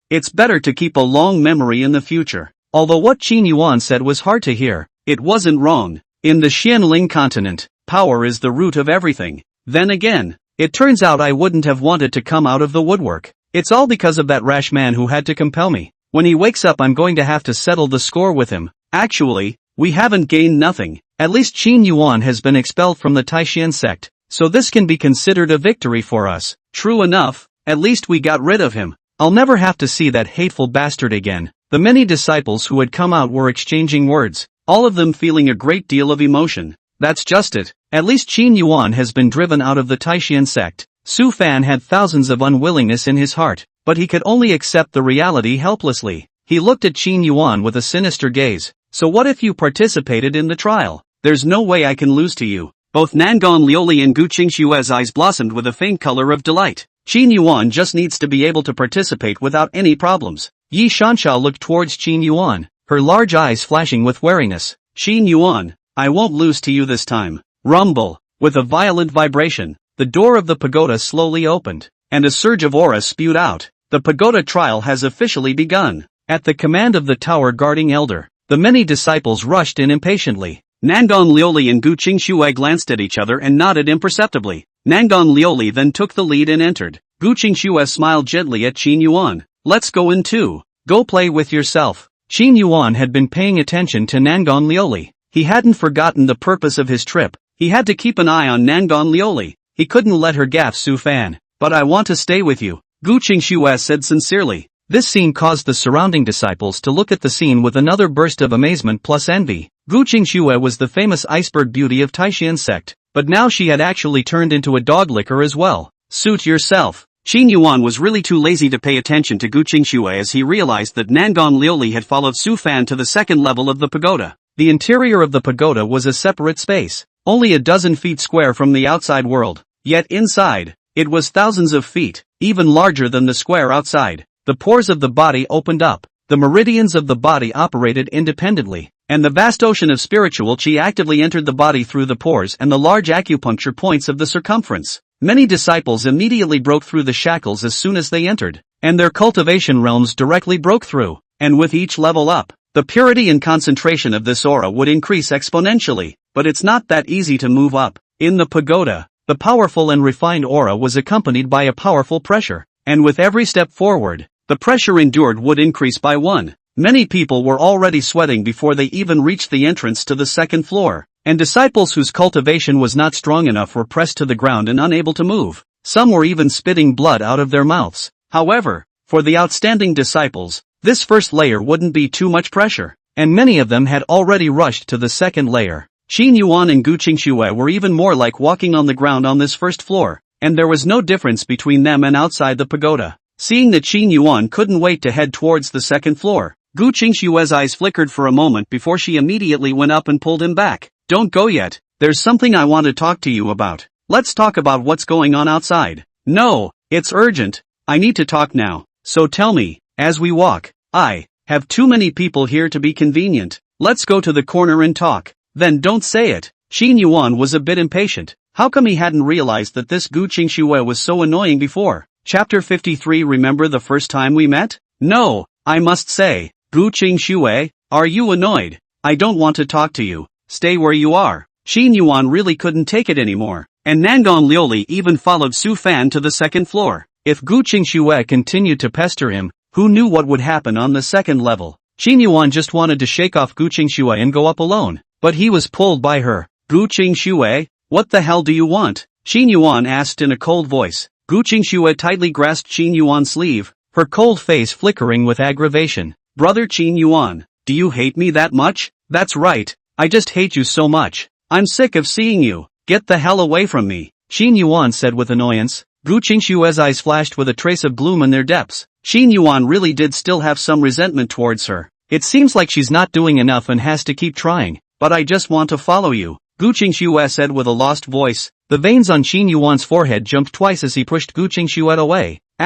S1: It's better to keep a long memory in the future. Although what Qin Yuan said was hard to hear, it wasn't wrong. In the Xianling continent, power is the root of everything. Then again, it turns out I wouldn't have wanted to come out of the woodwork. It's all because of that rash man who had to compel me. When he wakes up I'm going to have to settle the score with him. Actually, we haven't gained nothing. At least Qin Yuan has been expelled from the Taishan sect, so this can be considered a victory for us. True enough, at least we got rid of him. I'll never have to see that hateful bastard again. The many disciples who had come out were exchanging words, all of them feeling a great deal of emotion. That's just it. At least Qin Yuan has been driven out of the Taishan sect. Su Fan had thousands of unwillingness in his heart, but he could only accept the reality helplessly. He looked at Qin Yuan with a sinister gaze. So what if you participated in the trial? There's no way I can lose to you. Both Nangon Liuli and Gu Qingxue's eyes blossomed with a faint color of delight. Qin Yuan just needs to be able to participate without any problems. Yi Shansha looked towards Qin Yuan, her large eyes flashing with wariness. Qin Yuan, I won't lose to you this time. Rumble. With a violent vibration, the door of the pagoda slowly opened, and a surge of aura spewed out. The pagoda trial has officially begun. At the command of the tower guarding elder, the many disciples rushed in impatiently. Nangon Liuli and Gu Qingxue glanced at each other and nodded imperceptibly. Nangon Liuli then took the lead and entered. Gu Qingxue smiled gently at Qin Yuan. Let's go in too. Go play with yourself. Qin Yuan had been paying attention to Nangon Liuli. He hadn't forgotten the purpose of his trip. He had to keep an eye on Nangon Liuli. He couldn't let her gaff Su Fan. But I want to stay with you, Gu Qingxue said sincerely. This scene caused the surrounding disciples to look at the scene with another burst of amazement plus envy. Gu Qingxue was the famous iceberg beauty of Taishan sect, but now she had actually turned into a dog licker as well. Suit yourself. Qin Yuan was really too lazy to pay attention to Gu Qingxue as he realized that Nangon Liuli had followed Su Fan to the second level of the pagoda. The interior of the pagoda was a separate space, only a dozen feet square from the outside world. Yet inside, It was thousands of feet, even larger than the square outside. The pores of the body opened up, the meridians of the body operated independently, and the vast ocean of spiritual chi actively entered the body through the pores and the large acupuncture points of the circumference. Many disciples immediately broke through the shackles as soon as they entered, and their cultivation realms directly broke through, and with each level up, the purity and concentration of this aura would increase exponentially, but it's not that easy to move up. In the pagoda, the powerful and refined aura was accompanied by a powerful pressure, and with every step forward, the pressure endured would increase by 1. Many people were already sweating before they even reached the entrance to the second floor, and disciples whose cultivation was not strong enough were pressed to the ground and unable to move. Some were even spitting blood out of their mouths. However, for the outstanding disciples, this first layer wouldn't be too much pressure, and many of them had already rushed to the second layer. Qin Yuan and Gu Qingxue were even more like walking on the ground on this first floor, and there was no difference between them and outside the pagoda. Seeing that Qin Yuan couldn't wait to head towards the second floor, Gu Qingxue's eyes flickered for a moment before she immediately went up and pulled him back. Don't go yet, there's something I want to talk to you about. Let's talk about what's going on outside. No, it's urgent, I need to talk now, so tell me, as we walk. I have too many people here to be convenient, let's go to the corner and talk. Then don't say it. Qin Yuan was a bit impatient. How come he hadn't realized that this Gu Qingxue was so annoying before? Chapter 53. Remember the first time we met? No, I must say, Gu Qingxue, are you annoyed? I don't want to talk to you. Stay where you are. Qin Yuan really couldn't take it anymore, and Nangon Liuli even followed Su Fan to the second floor. If Gu Qingxue continued to pester him, who knew what would happen on the second level? Qin Yuan just wanted to shake off Gu Qingxue and go up alone, but he was pulled by her. Gu Qingxue, what the hell do you want? Qin Yuan asked in a cold voice. Gu Qingxue tightly grasped Qin Yuan's sleeve, her cold face flickering with aggravation. Brother Qin Yuan, do you hate me that much? That's right, I just hate you so much. I'm sick of seeing you. Get the hell away from me, Qin Yuan said with annoyance. Gu Qingxue's eyes flashed with a trace of gloom in their depths. Qin Yuan really did still have some resentment towards her. It seems like she's not doing enough and has to keep trying, but I just want to follow you, Gu Qingxue said with a lost voice. The veins on Qin Yuan's forehead jumped twice as he pushed Gu Qingxue away. ******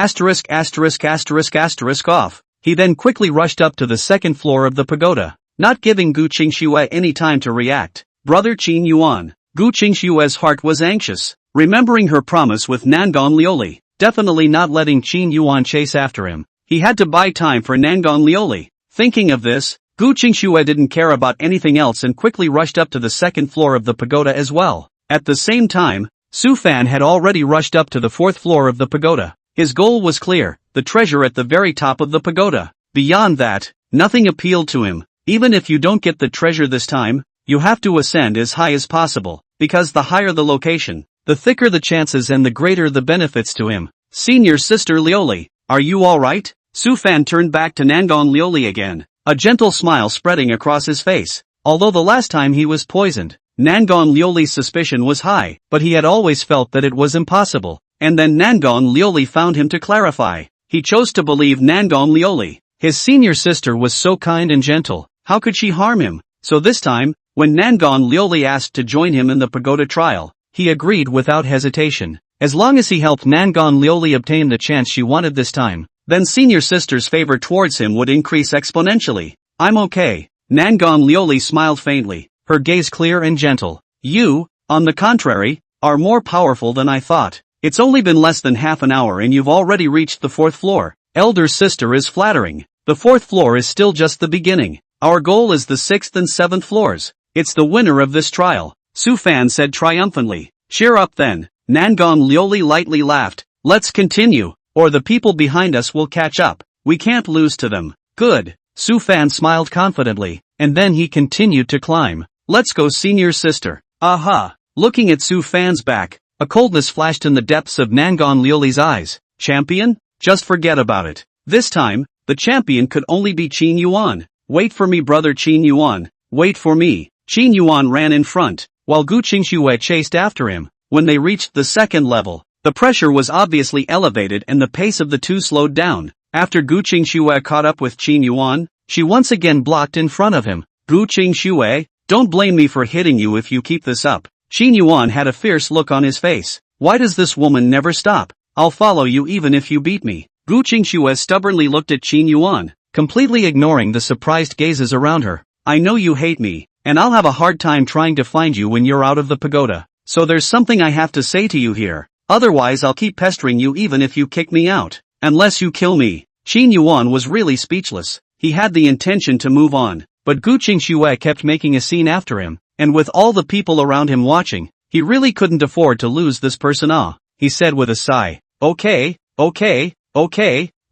S1: off. He then quickly rushed up to the second floor of the pagoda, not giving Gu Qingxue any time to react. Brother Qin Yuan. Gu Qingxue's heart was anxious, remembering her promise with Nangon Liuli, definitely not letting Qin Yuan chase after him. He had to buy time for Nangon Liuli. Thinking of this, Gu Qingxue didn't care about anything else and quickly rushed up to the second floor of the pagoda as well. At the same time, Su Fan had already rushed up to the fourth floor of the pagoda. His goal was clear, the treasure at the very top of the pagoda. Beyond that, nothing appealed to him. Even if you don't get the treasure this time, you have to ascend as high as possible, because the higher the location, the thicker the chances and the greater the benefits to him. Senior Sister Liuli, are you alright? Su Fan turned back to Nangon Liuli again, a gentle smile spreading across his face. Although the last time he was poisoned, Nangon Liuli's suspicion was high, but he had always felt that it was impossible. And then Nangon Liuli found him to clarify. He chose to believe Nangon Liuli. His senior sister was so kind and gentle, how could she harm him? So this time, when Nangon Liuli asked to join him in the pagoda trial, he agreed without hesitation. As long as he helped Nangon Liuli obtain the chance she wanted this time, then senior sister's favor towards him would increase exponentially. I'm okay. Nangon Liuli smiled faintly, her gaze clear and gentle. You, on the contrary, are more powerful than I thought. It's only been less than half an hour and you've already reached the fourth floor. Elder sister is flattering. The fourth floor is still just the beginning. Our goal is the sixth and seventh floors. It's the winner of this trial, Su Fan said triumphantly. Cheer up then. Nangon Liuli lightly laughed. Let's continue, or the people behind us will catch up. We can't lose to them. Good. Su Fan smiled confidently, and then he continued to climb. Let's go, senior sister. Aha. Looking at Su Fan's back, a coldness flashed in the depths of Nangon Liuli's eyes. Champion? Just forget about it. This time, the champion could only be Qin Yuan. Wait for me, brother Qin Yuan. Wait for me. Qin Yuan ran in front, while Gu Qingxue chased after him. When they reached the second level, the pressure was obviously elevated and the pace of the two slowed down. After Gu Qingxue caught up with Qin Yuan, she once again blocked in front of him. Gu Qingxue, don't blame me for hitting you if you keep this up. Qin Yuan had a fierce look on his face. Why does this woman never stop? I'll follow you even if you beat me. Gu Qingxue stubbornly looked at Qin Yuan, completely ignoring the surprised gazes around her. I know you hate me, and I'll have a hard time trying to find you when you're out of the pagoda. So there's something I have to say to you here. Otherwise I'll keep pestering you even if you kick me out. Unless you kill me. Qin Yuan was really speechless. He had the intention to move on, but Gu Qingxue kept making a scene after him, and with all the people around him watching, he really couldn't afford to lose this person. He said with a sigh, okay,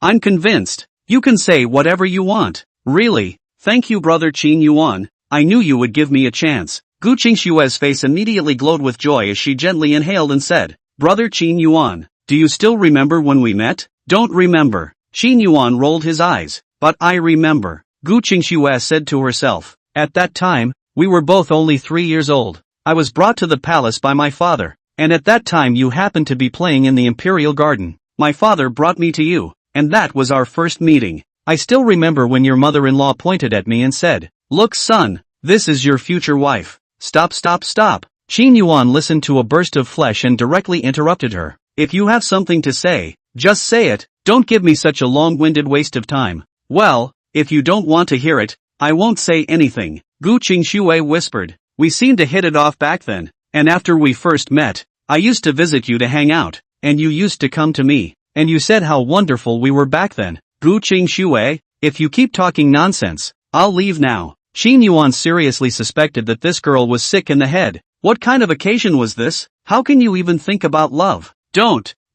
S1: I'm convinced. You can say whatever you want. Really? Thank you, brother Qin Yuan. I knew you would give me a chance. Gu Qingxue's face immediately glowed with joy as she gently inhaled and said, Brother Qin Yuan, do you still remember when we met? Don't remember. Qin Yuan rolled his eyes. But I remember. Gu Qingxue said to herself. At that time, we were both only 3 years old. I was brought to the palace by my father, and at that time you happened to be playing in the imperial garden. My father brought me to you, and that was our first meeting. I still remember when your mother-in-law pointed at me and said, Look son, this is your future wife. Stop. Qin Yuan listened to a burst of flesh and directly interrupted her. If you have something to say, just say it, don't give me such a long-winded waste of time. Well, if you don't want to hear it, I won't say anything. Gu Qingxue whispered. We seemed to hit it off back then, and after we first met, I used to visit you to hang out, and you used to come to me, and you said how wonderful we were back then. Gu Qingxue, if you keep talking nonsense, I'll leave now. Qin Yuan seriously suspected that this girl was sick in the head. What kind of occasion was this? How can you even think about love?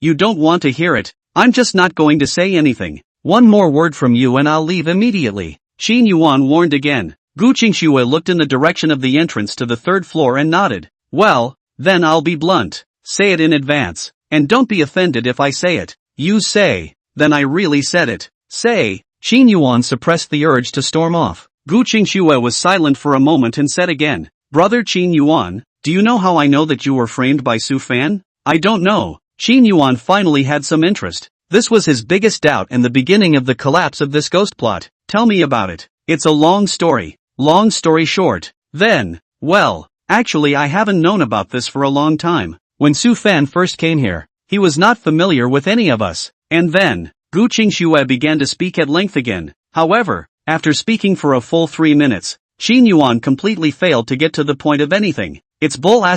S1: You don't want to hear it. I'm just not going to say anything. One more word from you and I'll leave immediately. Qin Yuan warned again. Gu Qingxue looked in the direction of the entrance to the 3rd floor and nodded. Well, then I'll be blunt. Say it in advance. And don't be offended if I say it. You say. Then I really said it. Say. Qin Yuan suppressed the urge to storm off. Gu Qingxue was silent for a moment and said again. Brother Qin Yuan, do you know how I know that you were framed by Su Fan? I don't know. Qin Yuan finally had some interest. This was his biggest doubt and the beginning of the collapse of this ghost plot. Tell me about it. It's a long story. Long story short. Then, well, actually I haven't known about this for a long time. When Su Fan first came here, he was not familiar with any of us. And then, Gu Qingxue began to speak at length again. However, after speaking for a full 3 minutes, Qin Yuan completely failed to get to the point of anything. It's bull ****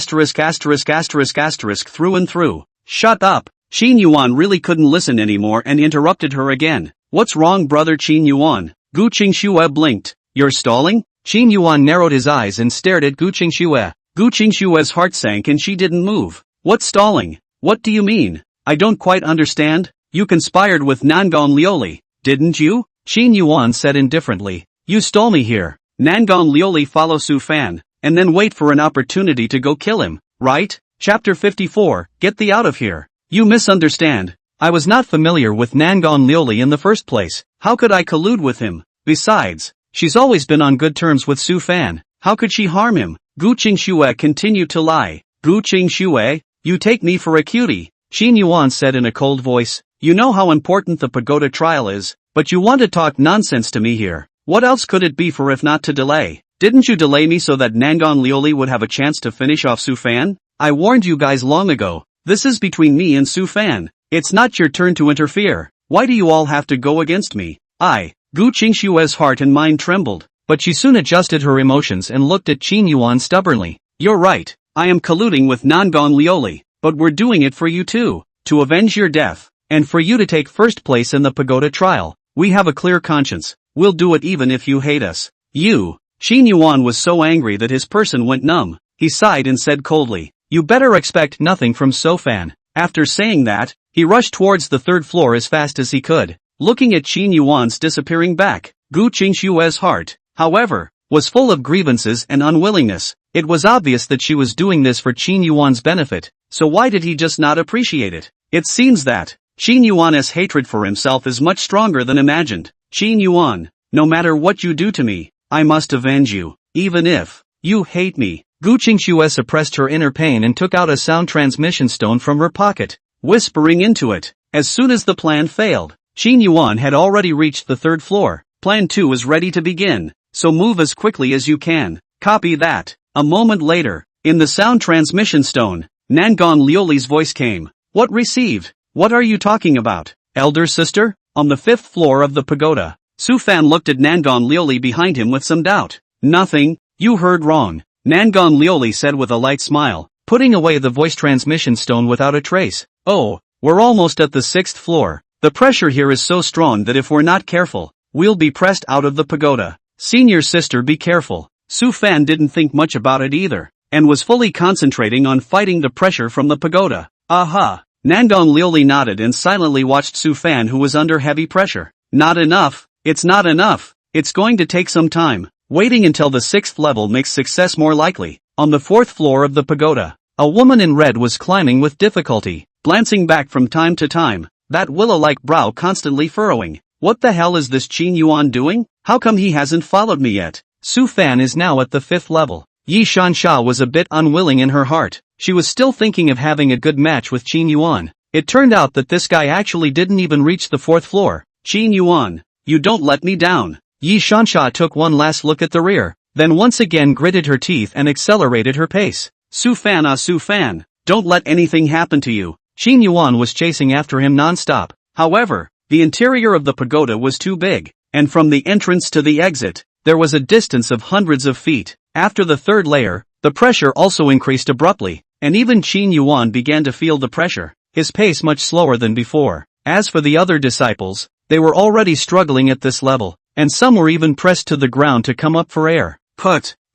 S1: through and through. Shut up. Qin Yuan really couldn't listen anymore and interrupted her again. What's wrong, brother Qin Yuan? Gu Qingxue blinked. You're stalling? Qin Yuan narrowed his eyes and stared at Gu Qingxue. Gu Qingxue's heart sank and she didn't move. What stalling? What do you mean? I don't quite understand. You conspired with Nangon Lioli, didn't you? Qin Yuan said indifferently. You stole me here. Nangon Lioli follow Su Fan, and then wait for an opportunity to go kill him, right? Chapter 54, Get thee out of here. You misunderstand. I was not familiar with Nangon Lioli in the first place. How could I collude with him? Besides, she's always been on good terms with Su Fan. How could she harm him? Gu Qingxue continued to lie. Gu Qingxue, you take me for a cutie. Qin Yuan said in a cold voice. You know how important the pagoda trial is, but you want to talk nonsense to me here. What else could it be for if not to delay? Didn't you delay me so that Nangon Lioli would have a chance to finish off Su Fan? I warned you guys long ago. This is between me and Su Fan. It's not your turn to interfere. Why do you all have to go against me? Gu Qingxue's heart and mind trembled, but she soon adjusted her emotions and looked at Qin Yuan stubbornly. You're right. I am colluding with Nangon Lioli, but we're doing it for you too, to avenge your death, and for you to take first place in the pagoda trial. We have a clear conscience. We'll do it even if you hate us. You. Qin Yuan was so angry that his person went numb. He sighed and said coldly, You better expect nothing from Su Fan. After saying that, he rushed towards the 3rd floor as fast as he could. Looking at Qin Yuan's disappearing back, Gu Qingxue's heart, however, was full of grievances and unwillingness. It was obvious that she was doing this for Qin Yuan's benefit, so why did he just not appreciate it? It seems that Qin Yuan's hatred for himself is much stronger than imagined. Qin Yuan, no matter what you do to me, I must avenge you, even if you hate me. Gu Qingxue suppressed her inner pain and took out a sound transmission stone from her pocket, whispering into it. As soon as the plan failed, Qin Yuan had already reached the 3rd floor. Plan 2 is ready to begin, so move as quickly as you can. Copy that. A moment later, in the sound transmission stone, Nangon Lioli's voice came. What received? What are you talking about? Elder sister? On the 5th floor of the pagoda. Su Fan looked at Nangon Lioli behind him with some doubt. Nothing, you heard wrong, Nangon Lioli said with a light smile, putting away the voice transmission stone without a trace. Oh, we're almost at the 6th floor. The pressure here is so strong that if we're not careful, we'll be pressed out of the pagoda. Senior sister, be careful. Su Fan didn't think much about it either, and was fully concentrating on fighting the pressure from the pagoda. Aha! Nangon Lioli nodded and silently watched Su Fan, who was under heavy pressure. Not enough. It's not enough. It's going to take some time. Waiting until the 6th level makes success more likely. On the 4th floor of the pagoda, a woman in red was climbing with difficulty, glancing back from time to time, that willow-like brow constantly furrowing. What the hell is this Qin Yuan doing? How come he hasn't followed me yet? Su Fan is now at the 5th level. Yi Shansha was a bit unwilling in her heart. She was still thinking of having a good match with Qin Yuan. It turned out that this guy actually didn't even reach the 4th floor. Qin Yuan, you don't let me down. Yi Shansha took one last look at the rear, then once again gritted her teeth and accelerated her pace. Su Fan, Su Fan, don't let anything happen to you. Qin Yuan was chasing after him non-stop. However, the interior of the pagoda was too big, and from the entrance to the exit, there was a distance of hundreds of feet. After the 3rd layer, the pressure also increased abruptly, and even Qin Yuan began to feel the pressure, his pace much slower than before. As for the other disciples, they were already struggling at this level, and some were even pressed to the ground to come up for air.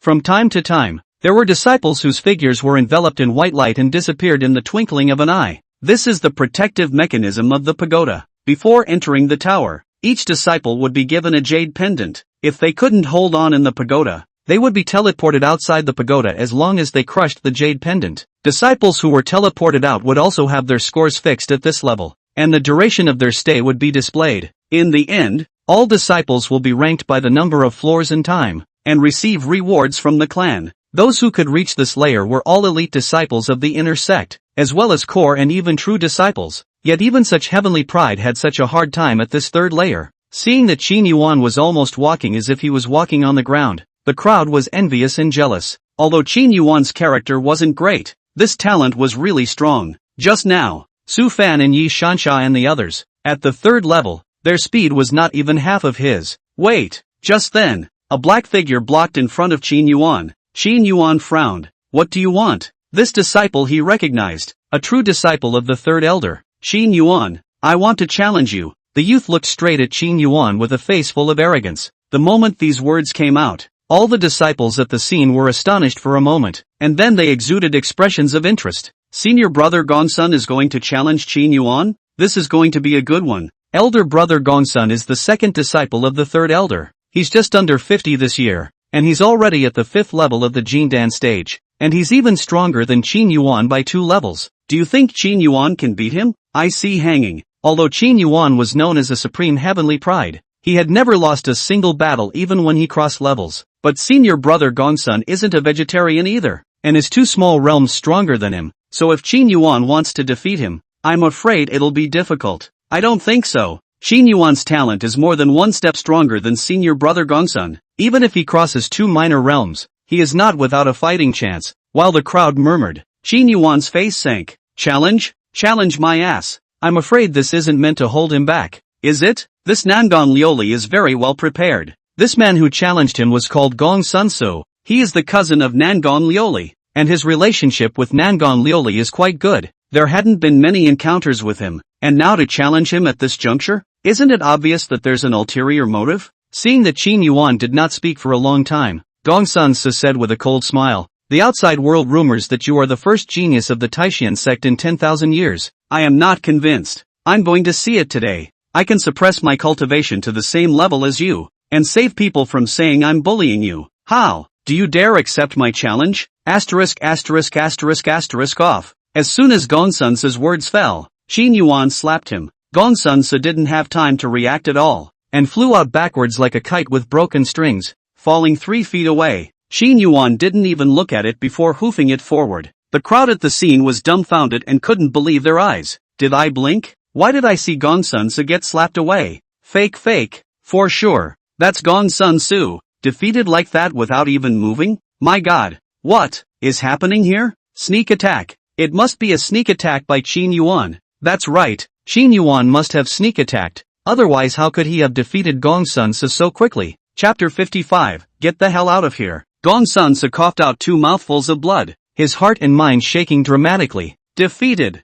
S1: From time to time, there were disciples whose figures were enveloped in white light and disappeared in the twinkling of an eye. This is the protective mechanism of the pagoda. Before entering the tower, each disciple would be given a jade pendant. If they couldn't hold on in the pagoda, they would be teleported outside the pagoda as long as they crushed the jade pendant. Disciples who were teleported out would also have their scores fixed at this level, and the duration of their stay would be displayed. In the end, all disciples will be ranked by the number of floors in time, and receive rewards from the clan. Those who could reach this layer were all elite disciples of the inner sect, as well as core and even true disciples. Yet even such heavenly pride had such a hard time at this 3rd layer. Seeing that Qin Yuan was almost walking as if he was walking on the ground, the crowd was envious and jealous. Although Qin Yuan's character wasn't great, this talent was really strong. Just now, Su Fan and Yi Shansha and the others, at the 3rd level, their speed was not even half of his. Wait! Just then, a black figure blocked in front of Qin Yuan. Qin Yuan frowned. What do you want? This disciple he recognized, a true disciple of the 3rd elder. Qin Yuan, I want to challenge you. The youth looked straight at Qin Yuan with a face full of arrogance. The moment these words came out, all the disciples at the scene were astonished for a moment, and then they exuded expressions of interest. Senior brother Gongsun is going to challenge Qin Yuan? This is going to be a good one. Elder brother Gongsun is the 2nd disciple of the 3rd elder. He's just under 50 this year, and he's already at the 5th level of the Jindan stage, and he's even stronger than Qin Yuan by 2 levels. Do you think Qin Yuan can beat him? I see hanging. Although Qin Yuan was known as a supreme heavenly pride, he had never lost a single battle even when he crossed levels. But senior brother Gongsun isn't a vegetarian either, and is 2 small realms stronger than him, so if Qin Yuan wants to defeat him, I'm afraid it'll be difficult. I don't think so. Qin Yuan's talent is more than 1 step stronger than senior brother Gongsun. Even if he crosses 2 minor realms, he is not without a fighting chance. While the crowd murmured, Qin Yuan's face sank. Challenge? Challenge my ass. I'm afraid this isn't meant to hold him back. Is it? This Nangon Lioli is very well prepared. This man who challenged him was called Gong Sunso. He is the cousin of Nangon Lioli, and his relationship with Nangon Lioli is quite good. There hadn't been many encounters with him, and now to challenge him at this juncture? Isn't it obvious that there's an ulterior motive? Seeing that Qin Yuan did not speak for a long time, Gong Sunso said with a cold smile, the outside world rumors that you are the first genius of the Taishan sect in 10,000 years. I am not convinced. I'm going to see it today. I can suppress my cultivation to the same level as you, and save people from saying I'm bullying you. How? Do you dare accept my challenge? Asterisk asterisk asterisk asterisk off. As soon as Gong Sunso's words fell, Qin Yuan slapped him. Gong Sunso didn't have time to react at all, and flew out backwards like a kite with broken strings, falling 3 feet away. Qin Yuan didn't even look at it before hoofing it forward. The crowd at the scene was dumbfounded and couldn't believe their eyes. Did I blink? Why did I see Gong Sunso get slapped away? Fake, for sure. That's Gong Sunso, defeated like that without even moving? My god, what is happening here? Sneak attack. It must be a sneak attack by Qin Yuan. That's right, Qin Yuan must have sneak attacked, otherwise how could he have defeated Gong Sun so quickly? Chapter 55, Get the hell out of here. Gong Sun coughed out 2 mouthfuls of blood, his heart and mind shaking dramatically. Defeated.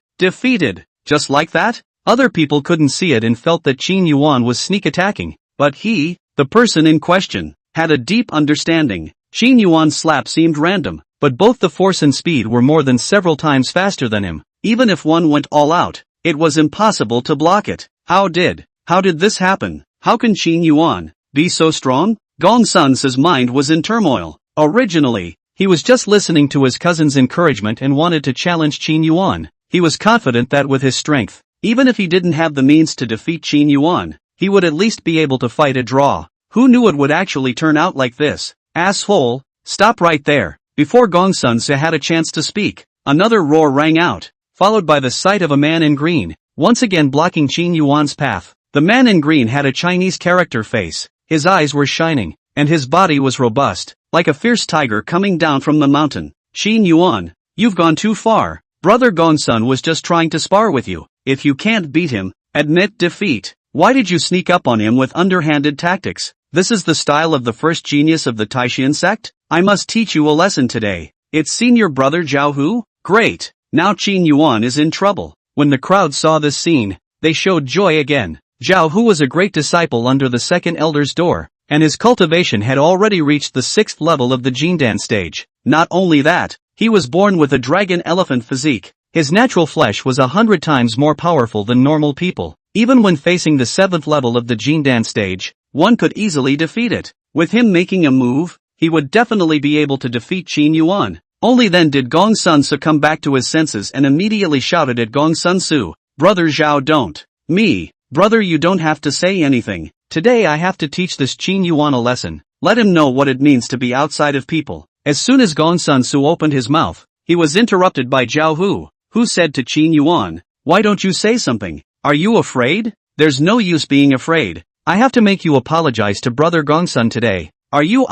S1: Just like that? Other people couldn't see it and felt that Qin Yuan was sneak attacking, but he, the person in question, had a deep understanding. Qin Yuan's slap seemed random, but both the force and speed were more than several times faster than him. Even if one went all out, it was impossible to block it. How did this happen? How can Qin Yuan be so strong? Gong Sun's mind was in turmoil. Originally, he was just listening to his cousin's encouragement and wanted to challenge Qin Yuan. He was confident that with his strength, even if he didn't have the means to defeat Qin Yuan, he would at least be able to fight a draw. Who knew it would actually turn out like this? Asshole, stop right there. Before Gong Sun had a chance to speak, another roar rang out, followed by the sight of a man in green, once again blocking Qin Yuan's path. The man in green had a Chinese character face, his eyes were shining, and his body was robust, like a fierce tiger coming down from the mountain. Qin Yuan, you've gone too far. Brother Gong Sun was just trying to spar with you. If you can't beat him, admit defeat. Why did you sneak up on him with underhanded tactics? This is the style of the first genius of the Taishan sect? I must teach you a lesson today. It's senior brother Zhao Hu? Great. Now Qin Yuan is in trouble. When the crowd saw this scene, they showed joy again. Zhao Hu was a great disciple under the second elder's door, and his cultivation had already reached the 6th level of the Jindan stage. Not only that, he was born with a dragon-elephant physique. His natural flesh was 100 times more powerful than normal people. Even when facing the 7th level of the Jindan stage, one could easily defeat it. With him making a move, he would definitely be able to defeat Qin Yuan. Only then did Gong Sun come back to his senses and immediately shouted at Gong Sun Su, "Brother Zhao, don't." "Me, brother, you don't have to say anything. Today I have to teach this Qin Yuan a lesson. Let him know what it means to be outside of people." As soon as Gong Sun opened his mouth, he was interrupted by Zhao Hu, who said to Qin Yuan, "Why don't you say something? Are you afraid?" "There's no use being afraid. I have to make you apologize to brother Gong Sun today. Are you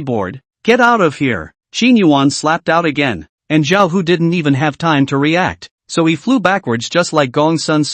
S1: bored? Get out of here." Qin Yuan slapped out again, and Zhao Hu didn't even have time to react, so he flew backwards just like Gong Sun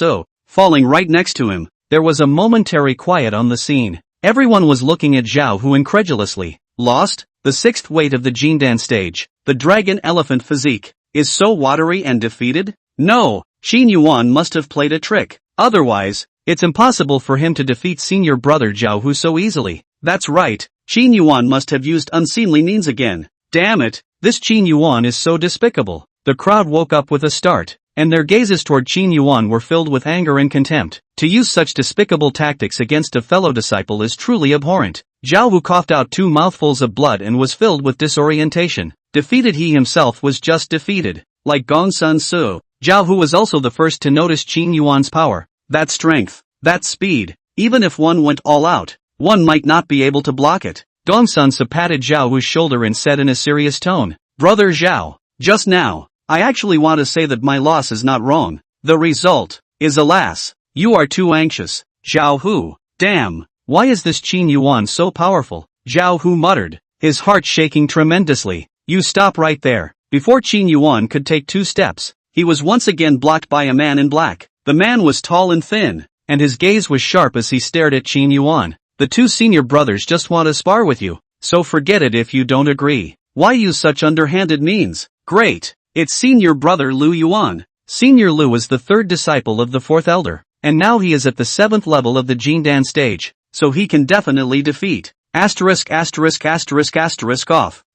S1: falling right next to him. There was a momentary quiet on the scene. Everyone was looking at Zhao Hu incredulously. Lost? The 6th weight of the Jindan stage, the dragon-elephant physique, is so watery and defeated? No, Qin Yuan must have played a trick. Otherwise, it's impossible for him to defeat senior brother Zhao Hu so easily. That's right, Qin Yuan must have used unseemly means again. Damn it, this Qin Yuan is so despicable. The crowd woke up with a start, and their gazes toward Qin Yuan were filled with anger and contempt. To use such despicable tactics against a fellow disciple is truly abhorrent. Zhao Hu coughed out 2 mouthfuls of blood and was filled with disorientation. Defeated, he himself was just defeated. Like Gong Sun, Zhao Hu was also the first to notice Qin Yuan's power. That strength, that speed, even if one went all out, one might not be able to block it. Gong Sun patted Zhao Hu's shoulder and said in a serious tone, "Brother Zhao, just now, I actually want to say that my loss is not wrong. The result is, alas, you are too anxious." Zhao Hu, damn, why is this Qin Yuan so powerful? Zhao Hu muttered, his heart shaking tremendously. You stop right there. Before Qin Yuan could take 2 steps, he was once again blocked by a man in black. The man was tall and thin, and his gaze was sharp as he stared at Qin Yuan. "The 2 senior brothers just want to spar with you, so forget it if you don't agree. Why use such underhanded means?" "Great, it's senior brother Lu Yuan." Senior Lu was the 3rd disciple of the 4th elder, and now he is at the 7th level of the Jindan stage, so he can definitely defeat. Off.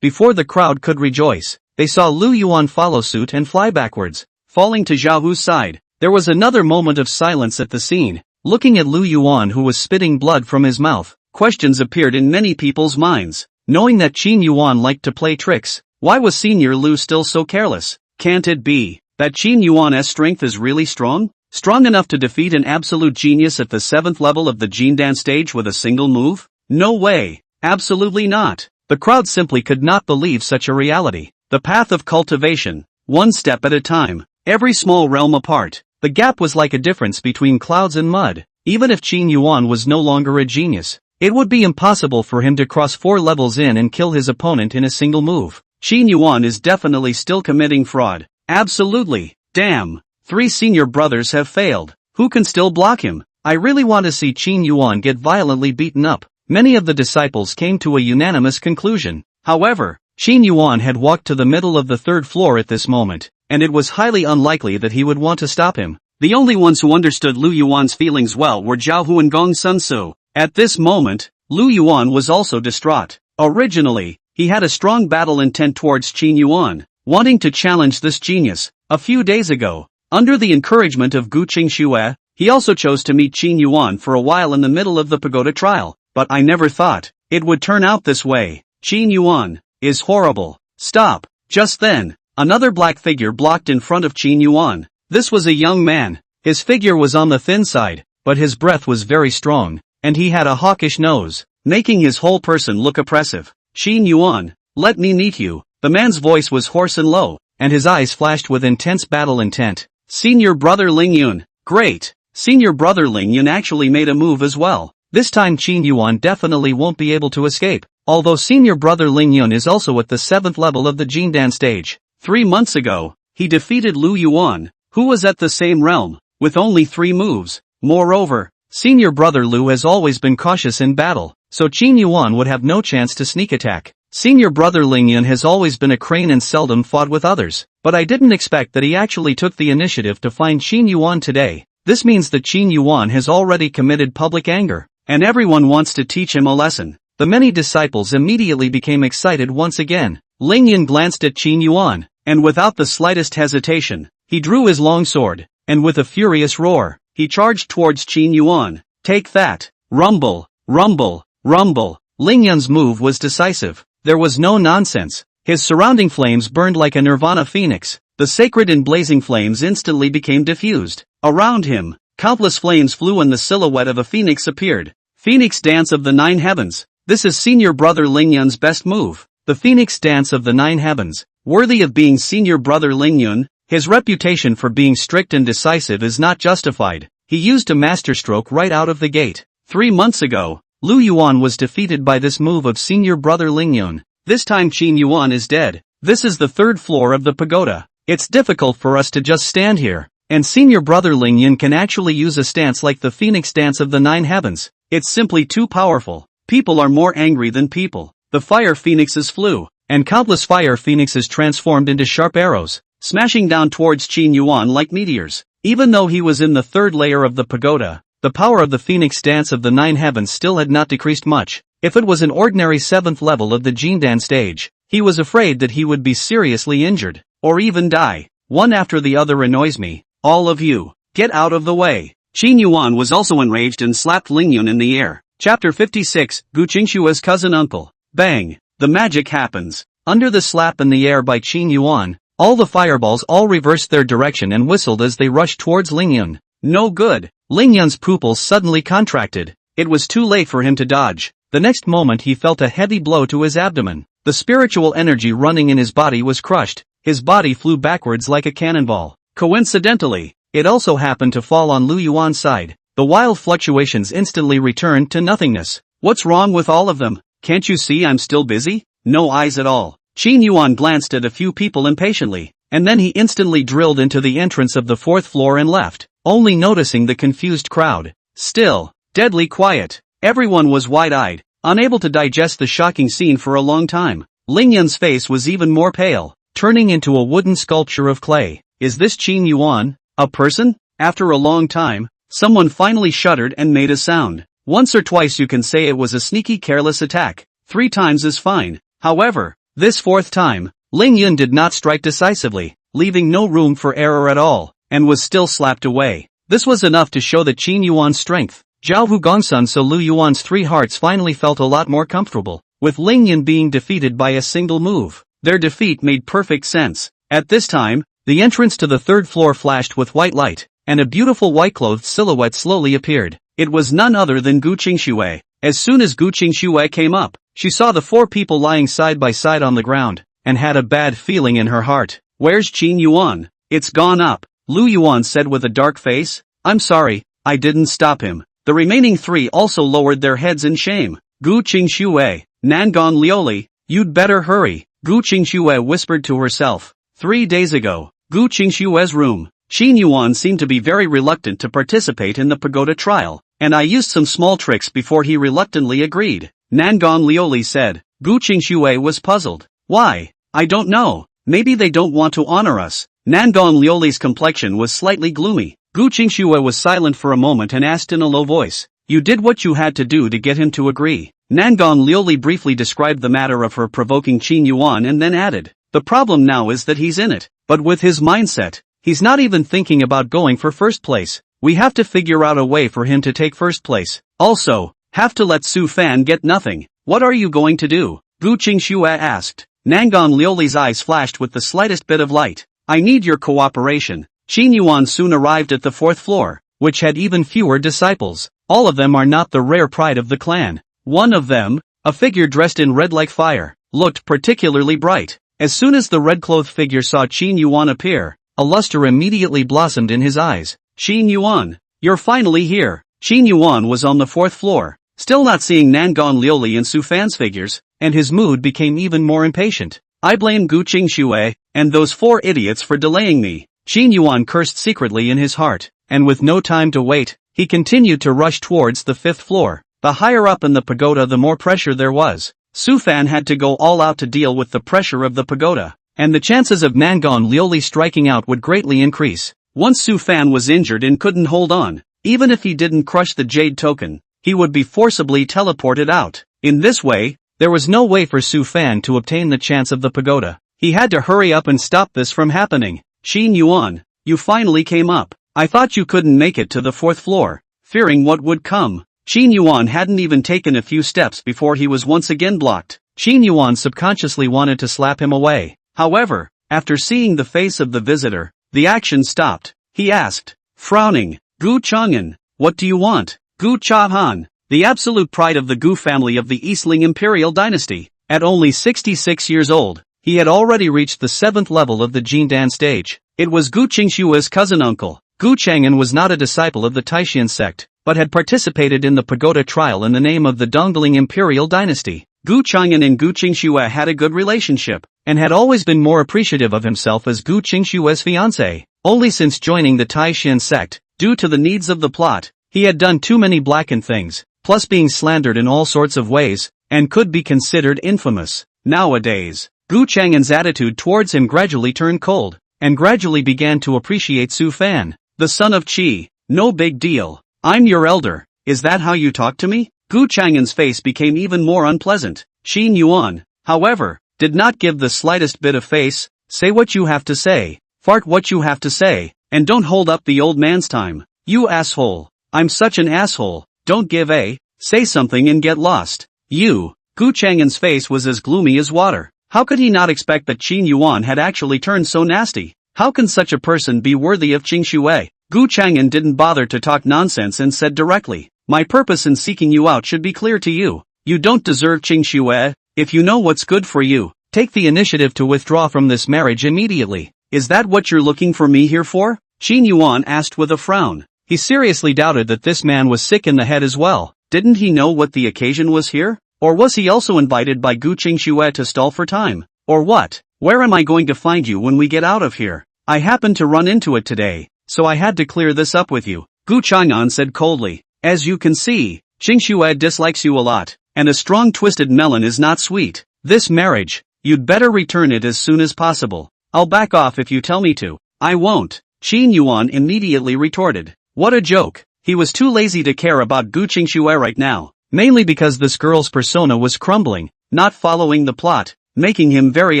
S1: Before the crowd could rejoice, they saw Lu Yuan follow suit and fly backwards, falling to Zhao Hu's side. There was another moment of silence at the scene. Looking at Lu Yuan, who was spitting blood from his mouth, questions appeared in many people's minds. Knowing that Qin Yuan liked to play tricks, why was Senior Lu still so careless? Can't it be that Qin Yuan's strength is really strong? Strong enough to defeat an absolute genius at the 7th level of the Jindan stage with a single move? No way. Absolutely not. The crowd simply could not believe such a reality. The path of cultivation, one step at a time, every small realm apart. The gap was like a difference between clouds and mud. Even if Qin Yuan was no longer a genius, it would be impossible for him to cross 4 levels in and kill his opponent in a single move. Qin Yuan is definitely still committing fraud. Absolutely. Damn. 3 senior brothers have failed. Who can still block him? I really want to see Qin Yuan get violently beaten up. Many of the disciples came to a unanimous conclusion. However, Qin Yuan had walked to the middle of the 3rd floor at this moment, and it was highly unlikely that he would want to stop him. The only ones who understood Lu Yuan's feelings well were Zhao Hu and Gong Sun Su. At this moment, Lu Yuan was also distraught. Originally, he had a strong battle intent towards Qin Yuan, wanting to challenge this genius. A few days ago, under the encouragement of Gu Qingxue, he also chose to meet Qin Yuan for a while in the middle of the pagoda trial. But I never thought it would turn out this way. Qin Yuan is horrible. Stop. Just then, another black figure blocked in front of Qin Yuan. This was a young man. His figure was on the thin side, but his breath was very strong, and he had a hawkish nose, making his whole person look oppressive. Qin Yuan, let me meet you. The man's voice was hoarse and low, and his eyes flashed with intense battle intent. Senior brother Ling Yun. Great. Senior brother Ling Yun actually made a move as well. This time Qin Yuan definitely won't be able to escape, although senior brother Ling Yun is also at the 7th level of the Jindan stage. 3 months ago, he defeated Lu Yuan, who was at the same realm, with only 3 moves. Moreover, senior brother Lu has always been cautious in battle, so Qin Yuan would have no chance to sneak attack. Senior brother Ling Yun has always been a crane and seldom fought with others, but I didn't expect that he actually took the initiative to find Qin Yuan today. This means that Qin Yuan has already committed public anger, and everyone wants to teach him a lesson. The many disciples immediately became excited once again. Ling Yun glanced at Qin Yuan, and without the slightest hesitation, he drew his long sword, and with a furious roar, he charged towards Qin Yuan. Take that! Rumble, rumble, rumble. Ling Yun's move was decisive. There was no nonsense. His surrounding flames burned like a nirvana phoenix. The sacred and blazing flames instantly became diffused. Around him, countless flames flew and the silhouette of a phoenix appeared. Phoenix Dance of the 9 Heavens. This is senior brother Ling Yun's best move. The Phoenix Dance of the 9 Heavens. Worthy of being senior brother Ling Yun, his reputation for being strict and decisive is not justified. He used a masterstroke right out of the gate. 3 months ago, Lu Yuan was defeated by this move of senior brother Ling Yun. This time Qin Yuan is dead. This is the 3rd floor of the pagoda. It's difficult for us to just stand here, and senior brother Ling Yun can actually use a stance like the Phoenix Dance of the 9 Heavens. It's simply too powerful. People are more angry than people. The fire phoenixes flew, and countless fire phoenixes transformed into sharp arrows, smashing down towards Qin Yuan like meteors. Even though he was in the 3rd layer of the pagoda, the power of the Phoenix Dance of the 9 Heavens still had not decreased much. If it was an ordinary 7th level of the Jindan stage, he was afraid that he would be seriously injured, or even die. One after the other annoys me. All of you, get out of the way. Qin Yuan was also enraged and slapped Ling Yun in the air. Chapter 56, Gu Qingshua's cousin uncle. Bang! The magic happens. Under the slap in the air by Qin Yuan, all the fireballs all reversed their direction and whistled as they rushed towards Ling Yun. No good. Ling Yun's pupils suddenly contracted. It was too late for him to dodge. The next moment he felt a heavy blow to his abdomen. The spiritual energy running in his body was crushed. His body flew backwards like a cannonball. Coincidentally, it also happened to fall on Lu Yuan's side. The wild fluctuations instantly returned to nothingness. What's wrong with all of them? Can't you see I'm still busy? No eyes at all. Qin Yuan glanced at a few people impatiently, and then he instantly drilled into the entrance of the 4th floor and left, only noticing the confused crowd. Still, deadly quiet. Everyone was wide-eyed, unable to digest the shocking scene for a long time. Ling Yun's face was even more pale, turning into a wooden sculpture of clay. Is this Qin Yuan, a person? After a long time, someone finally shuddered and made a sound. Once or twice you can say it was a sneaky careless attack. 3 times is fine. However, this 4th time, Ling Yun did not strike decisively, leaving no room for error at all, and was still slapped away. This was enough to show that Qin Yuan's strength. Zhao Hu Gongsun so Lu Yuan's 3 hearts finally felt a lot more comfortable, with Ling Yun being defeated by a single move. Their defeat made perfect sense. At this time, the entrance to the 3rd floor flashed with white light, and a beautiful white-clothed silhouette slowly appeared. It was none other than Gu Qingxue. As soon as Gu Qingxue came up, she saw the 4 people lying side by side on the ground, and had a bad feeling in her heart. Where's Qin Yuan? It's gone up. Lu Yuan said with a dark face. I'm sorry, I didn't stop him. The remaining 3 also lowered their heads in shame. Gu Qingxue, Nangon Lioli, you'd better hurry. Gu Qingxue whispered to herself. 3 days ago, Gu Qingshue's room. Qin Yuan seemed to be very reluctant to participate in the pagoda trial, and I used some small tricks before he reluctantly agreed. Nangang Liuli said. Gu Qingxue was puzzled. Why? I don't know. Maybe they don't want to honor us. Nangang Liuli's complexion was slightly gloomy. Gu Qingxue was silent for a moment and asked in a low voice. You did what you had to do to get him to agree. Nangang Liuli briefly described the matter of her provoking Qin Yuan and then added. The problem now is that he's in it, but with his mindset, he's not even thinking about going for first place. We have to figure out a way for him to take first place. Also, have to let Su Fan get nothing. What are you going to do? Gu Qingxue asked. Nangang Liuli's eyes flashed with the slightest bit of light. I need your cooperation. Qin Yuan soon arrived at the 4th floor, which had even fewer disciples. All of them are not the rare pride of the clan. One of them, a figure dressed in red like fire, looked particularly bright. As soon as the red-clothed figure saw Qin Yuan appear, a luster immediately blossomed in his eyes. Qin Yuan, you're finally here. Qin Yuan was on the 4th floor, still not seeing Nangang Liuli and Su Fan's figures, and his mood became even more impatient. I blame Gu Qingxue and those 4 idiots for delaying me. Qin Yuan cursed secretly in his heart, and with no time to wait, he continued to rush towards the 5th floor. The higher up in the pagoda the more pressure there was. Su Fan had to go all out to deal with the pressure of the pagoda, and the chances of Nangang Liuli striking out would greatly increase. Once Su Fan was injured and couldn't hold on, even if he didn't crush the jade token, he would be forcibly teleported out. In this way, there was no way for Su Fan to obtain the chance of the pagoda. He had to hurry up and stop this from happening. Qin Yuan, you finally came up. I thought you couldn't make it to the 4th floor, fearing what would come. Qin Yuan hadn't even taken a few steps before he was once again blocked. Qin Yuan subconsciously wanted to slap him away. However, after seeing the face of the visitor, the action stopped. He asked, frowning, Gu Chang'an, what do you want? Gu Chahan, the absolute pride of the Gu family of the Eastling Imperial Dynasty. At only 66 years old, he had already reached the 7th level of the Jindan stage. It was Gu Qingshue's cousin uncle. Gu Chang'an was not a disciple of the Taishan sect, but had participated in the pagoda trial in the name of the Dongling Imperial Dynasty. Gu Chang'an and Gu Qingxue had a good relationship, and had always been more appreciative of himself as Gu Qingshue's fiancée. Only since joining the Taishan sect, due to the needs of the plot, he had done too many blackened things, plus being slandered in all sorts of ways, and could be considered infamous. Nowadays, Gu Chang'an's attitude towards him gradually turned cold, and gradually began to appreciate Su Fan. The son of Qi, no big deal. I'm your elder, is that how you talk to me? Gu Chang'an's face became even more unpleasant. Qin Yuan, however, did not give the slightest bit of face. Say what you have to say, fart what you have to say, and don't hold up the old man's time. You asshole. I'm such an asshole, don't give a, say something and get lost. You. Gu Chang'an's face was as gloomy as water. How could he not expect that Qin Yuan had actually turned so nasty? How can such a person be worthy of Qingxue? Gu Chang'an didn't bother to talk nonsense and said directly, my purpose in seeking you out should be clear to you. You don't deserve Qingxue. If you know what's good for you, take the initiative to withdraw from this marriage immediately. Is that what you're looking for me here for? Qin Yuan asked with a frown. He seriously doubted that this man was sick in the head as well. Didn't he know what the occasion was here? Or was he also invited by Gu Qingxue to stall for time? Or what? Where am I going to find you when we get out of here? I happened to run into it today, so I had to clear this up with you. Gu Chang'an said coldly. As you can see, Qingxue dislikes you a lot, and a strong twisted melon is not sweet. This marriage, you'd better return it as soon as possible. I'll back off if you tell me to. I won't. Qin Yuan immediately retorted. What a joke. He was too lazy to care about Gu Qingxue right now, mainly because this girl's persona was crumbling, not following the plot, making him very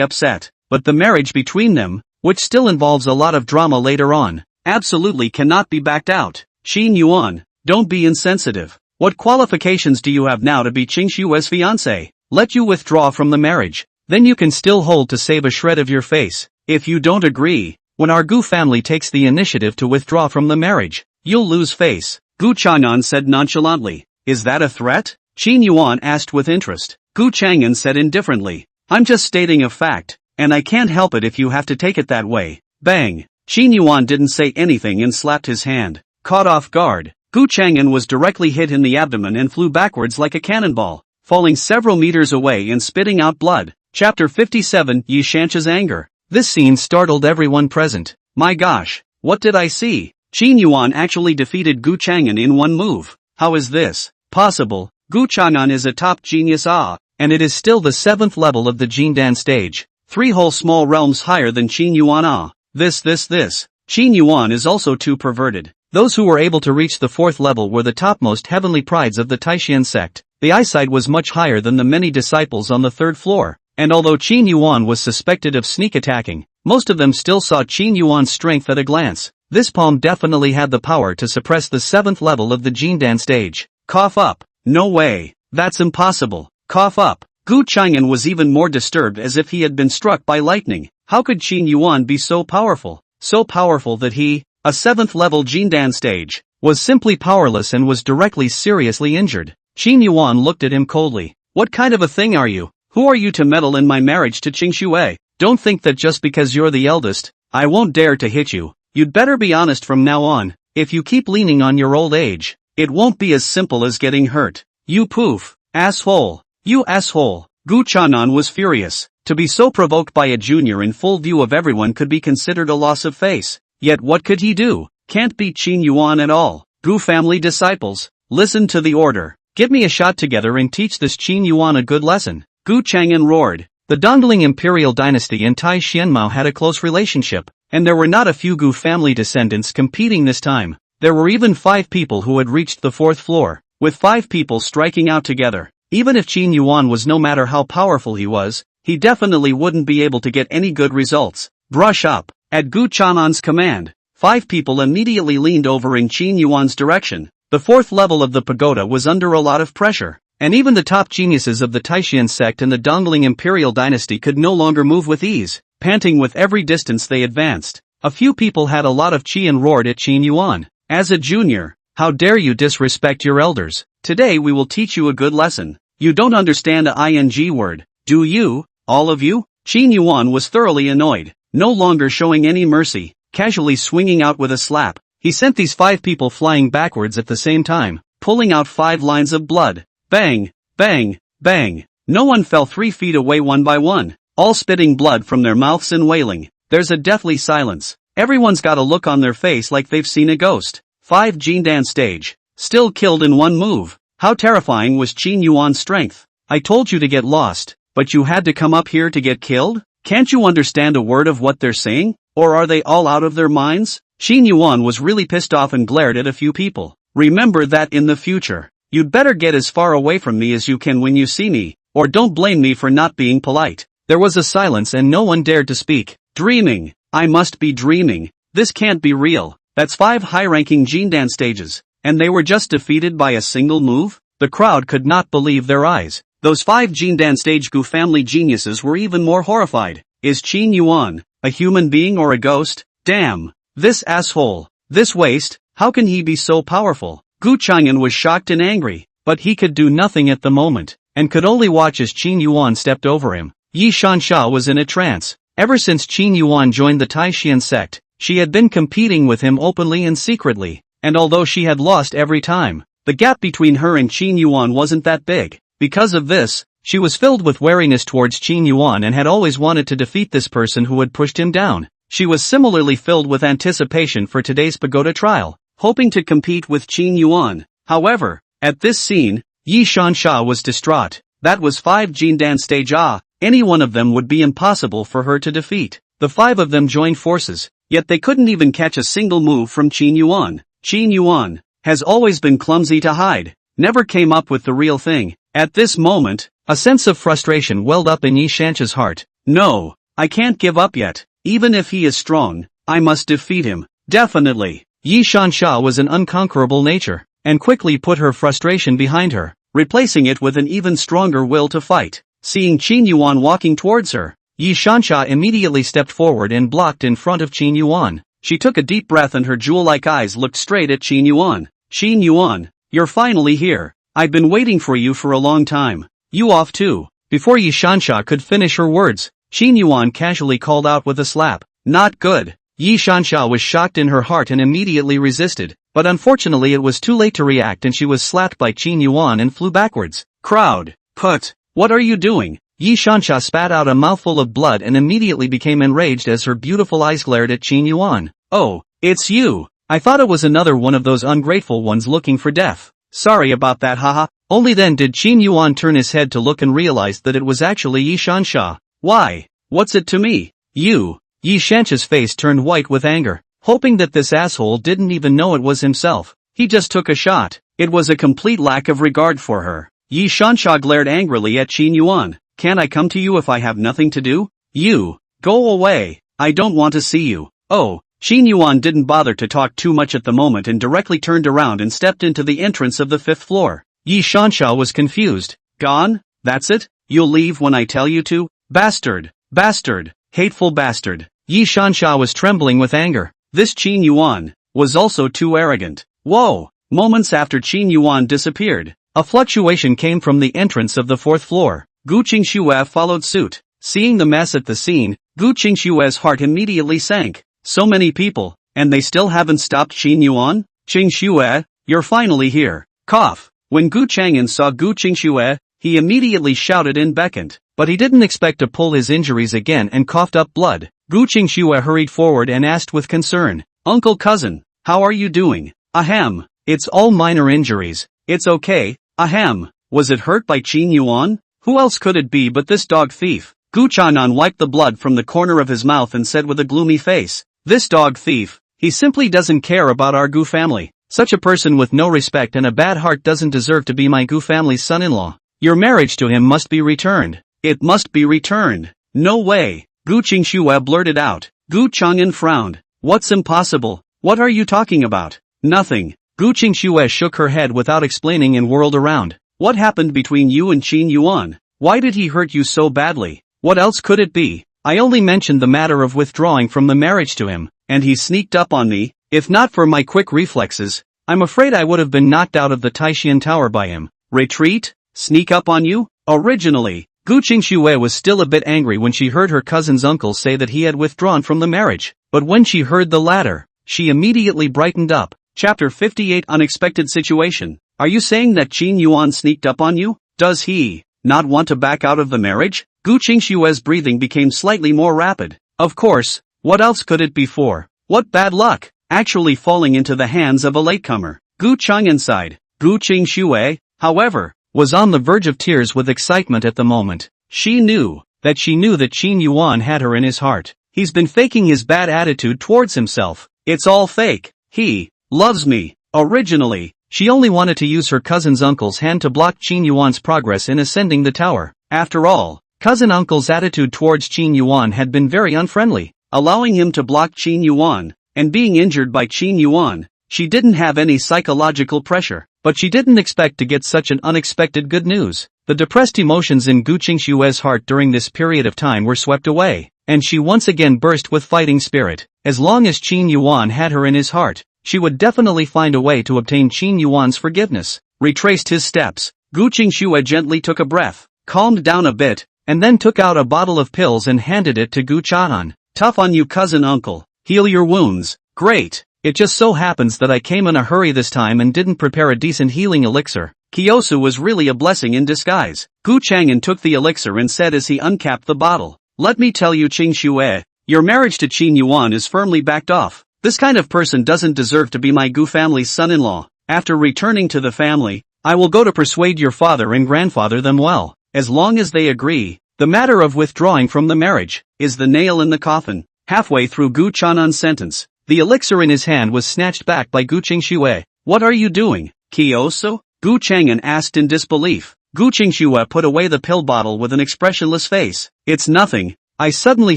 S1: upset. But the marriage between them, which still involves a lot of drama later on, absolutely cannot be backed out. Qin Yuan, don't be insensitive. What qualifications do you have now to be Qingxue's fiancé? Let you withdraw from the marriage, then you can still hold to save a shred of your face. If you don't agree, when our Gu family takes the initiative to withdraw from the marriage, you'll lose face. Gu Chang'an said nonchalantly. Is that a threat? Qin Yuan asked with interest. Gu Chang'an said indifferently. I'm just stating a fact, and I can't help it if you have to take it that way. Bang! Qin Yuan didn't say anything and slapped his hand. Caught off guard, Gu Chang'an was directly hit in the abdomen and flew backwards like a cannonball, falling several meters away and spitting out blood. Chapter 57 Yi Shancha's Anger. This scene startled everyone present. My gosh, what did I see? Qin Yuan actually defeated Gu Chang'an in one move. How is this possible? Gu Chang'an is a top genius and it is still the 7th level of the Jindan stage. 3 whole small realms higher than Qin Yuan This. Qin Yuan is also too perverted. Those who were able to reach the 4th level were the topmost heavenly prides of the Taishan sect. The eyesight was much higher than the many disciples on the 3rd floor, and although Qin Yuan was suspected of sneak attacking, most of them still saw Qin Yuan's strength at a glance. This palm definitely had the power to suppress the 7th level of the Jindan stage. Cough up. No way. That's impossible. Cough up. Gu Chang'an was even more disturbed as if he had been struck by lightning. How could Qin Yuan be so powerful? So powerful that he, a 7th level Jindan stage, was simply powerless and was directly seriously injured. Qin Yuan looked at him coldly. What kind of a thing are you? Who are you to meddle in my marriage to Qing Shui? Don't think that just because you're the eldest, I won't dare to hit you. You'd better be honest from now on. If you keep leaning on your old age, it won't be as simple as getting hurt. You poof. Asshole. You asshole. Gu Chang'an was furious. To be so provoked by a junior in full view of everyone could be considered a loss of face. Yet what could he do? Can't beat Qin Yuan at all. Gu family disciples, listen to the order. Give me a shot together and teach this Qin Yuan a good lesson. Gu Chang'an roared. The Dongling imperial dynasty and Tai Xianmao had a close relationship, and there were not a few Gu family descendants competing this time. There were even 5 people who had reached the 4th floor, with 5 people striking out together. Even if Qin Yuan was no matter how powerful he definitely wouldn't be able to get any good results. Brush up. At Gu Chang'an's command, 5 people immediately leaned over in Qin Yuan's direction. The 4th level of the pagoda was under a lot of pressure, and even the top geniuses of the Taishan sect and the Dongling imperial dynasty could no longer move with ease, panting with every distance they advanced. A few people had a lot of chi and roared at Qin Yuan. As a junior, how dare you disrespect your elders? Today we will teach you a good lesson. You don't understand the ing word, do you? All of you? Qin Yuan was thoroughly annoyed, no longer showing any mercy, casually swinging out with a slap. He sent these 5 people flying backwards at the same time, pulling out 5 lines of blood. Bang, bang, bang. No one fell 3 feet away one by one, all spitting blood from their mouths and wailing. There's a deathly silence. Everyone's got a look on their face like they've seen a ghost. 5 Jindan stage, still killed in one move. How terrifying was Qin Yuan's strength? I told you to get lost, but you had to come up here to get killed? Can't you understand a word of what they're saying? Or are they all out of their minds? Qin Yuan was really pissed off and glared at a few people. Remember that in the future. You'd better get as far away from me as you can when you see me, or don't blame me for not being polite. There was a silence and no one dared to speak. Dreaming. I must be dreaming. This can't be real. That's 5 high-ranking Jindan stages, and they were just defeated by a single move? The crowd could not believe their eyes. Those 5 Jindan stage Gu family geniuses were even more horrified. Is Qin Yuan a human being or a ghost? Damn. This asshole. This waste. How can he be so powerful? Gu Chang'an was shocked and angry, but he could do nothing at the moment, and could only watch as Qin Yuan stepped over him. Yi Shansha was in a trance. Ever since Qin Yuan joined the Taishan sect, she had been competing with him openly and secretly, and although she had lost every time, the gap between her and Qin Yuan wasn't that big. Because of this, she was filled with wariness towards Qin Yuan and had always wanted to defeat this person who had pushed him down. She was similarly filled with anticipation for today's pagoda trial, hoping to compete with Qin Yuan. However, at this scene, Yi Shansha was distraught. That was 5 Jindan stage any one of them would be impossible for her to defeat. The 5 of them joined forces, yet they couldn't even catch a single move from Qin Yuan. Qin Yuan has always been clumsy to hide, never came up with the real thing. At this moment, a sense of frustration welled up in Yi Shansha's heart. No, I can't give up yet. Even if he is strong, I must defeat him. Definitely. Yi Shansha was an unconquerable nature, and quickly put her frustration behind her, replacing it with an even stronger will to fight. Seeing Qin Yuan walking towards her, Yi Shansha immediately stepped forward and blocked in front of Qin Yuan. She took a deep breath and her jewel-like eyes looked straight at Qin Yuan. Qin Yuan, you're finally here. I've been waiting for you for a long time. You off too? Before Yi Shansha could finish her words, Qin Yuan casually called out with a slap. Not good. Yi Shansha was shocked in her heart and immediately resisted, but unfortunately it was too late to react and she was slapped by Qin Yuan and flew backwards. Crowd. Put. What are you doing? Yi Shansha spat out a mouthful of blood and immediately became enraged as her beautiful eyes glared at Qin Yuan. "Oh, it's you. I thought it was another one of those ungrateful ones looking for death. Sorry about that, haha." Only then did Qin Yuan turn his head to look and realized that it was actually Yi Shansha. "Why? What's it to me? You?" Yi Shansha's face turned white with anger, hoping that this asshole didn't even know it was himself. He just took a shot. It was a complete lack of regard for her. Yi Shansha glared angrily at Qin Yuan. "Can't I come to you if I have nothing to do? You, go away. I don't want to see you." Oh, Qin Yuan didn't bother to talk too much at the moment and directly turned around and stepped into the entrance of the 5th floor. Yi Shansha was confused. "Gone? That's it? You'll leave when I tell you to? Bastard! Bastard! Hateful bastard!" Yi Shansha was trembling with anger. This Qin Yuan was also too arrogant. Whoa! Moments after Qin Yuan disappeared, a fluctuation came from the entrance of the 4th floor. Gu Qingxue followed suit. Seeing the mess at the scene, Gu Qingxue's heart immediately sank. So many people, and they still haven't stopped Qin Yuan? "Qingxue, you're finally here." Cough. When Gu Chang'an saw Gu Qingxue, he immediately shouted and beckoned, but he didn't expect to pull his injuries again and coughed up blood. Gu Qingxue hurried forward and asked with concern, "Uncle cousin, how are you doing?" "Ahem. It's all minor injuries. It's okay. Ahem. Was it hurt by Qin Yuan? Who else could it be but this dog thief?" Gu Chang'an wiped the blood from the corner of his mouth and said with a gloomy face, "This dog thief, he simply doesn't care about our Gu family. Such a person with no respect and a bad heart doesn't deserve to be my Gu family's son-in-law. Your marriage to him must be returned." "It must be returned. No way." Gu Qingxue blurted out. Gu Chang'an frowned. "What's impossible? What are you talking about?" "Nothing." Gu Qingxue shook her head without explaining and whirled around. "What happened between you and Qin Yuan? Why did he hurt you so badly? What else could it be? I only mentioned the matter of withdrawing from the marriage to him, and he sneaked up on me. If not for my quick reflexes, I'm afraid I would have been knocked out of the Taishan Tower by him." "Retreat? Sneak up on you?" Originally, Gu Qingxue was still a bit angry when she heard her cousin's uncle say that he had withdrawn from the marriage, but when she heard the latter, she immediately brightened up. Chapter 58 Unexpected Situation. "Are you saying that Qin Yuan sneaked up on you? Does he not want to back out of the marriage?" Gu Qingxue's breathing became slightly more rapid. "Of course, what else could it be for? What bad luck, actually falling into the hands of a latecomer." Gu Chang'an sighed. Gu Qingxue, however, was on the verge of tears with excitement at the moment. She knew that Qin Yuan had her in his heart. He's been faking his bad attitude towards himself. It's all fake. He loves me. Originally, she only wanted to use her cousin's uncle's hand to block Qin Yuan's progress in ascending the tower. After all, cousin uncle's attitude towards Qin Yuan had been very unfriendly, allowing him to block Qin Yuan, and being injured by Qin Yuan. She didn't have any psychological pressure, but she didn't expect to get such an unexpected good news. The depressed emotions in Gu Qingxue's heart during this period of time were swept away, and she once again burst with fighting spirit. As long as Qin Yuan had her in his heart, she would definitely find a way to obtain Qin Yuan's forgiveness. Retraced his steps, Gu Qingxue gently took a breath, calmed down a bit, and then took out a bottle of pills and handed it to Gu Chang'an. "Tough on you, cousin uncle. Heal your wounds." "Great. It just so happens that I came in a hurry this time and didn't prepare a decent healing elixir." Kyosu was really a blessing in disguise. Gu Chang'an took the elixir and said as he uncapped the bottle, "Let me tell you, Qingxue, your marriage to Qin Yuan is firmly backed off. This kind of person doesn't deserve to be my Gu family's son-in-law. After returning to the family, I will go to persuade your father and grandfather them well. As long as they agree, the matter of withdrawing from the marriage is the nail in the coffin." Halfway through Gu Chang'an's sentence, the elixir in his hand was snatched back by Gu Qingxue. "What are you doing, Kyosu?" Gu Chang'an asked in disbelief. Gu Qingxue put away the pill bottle with an expressionless face. "It's nothing. I suddenly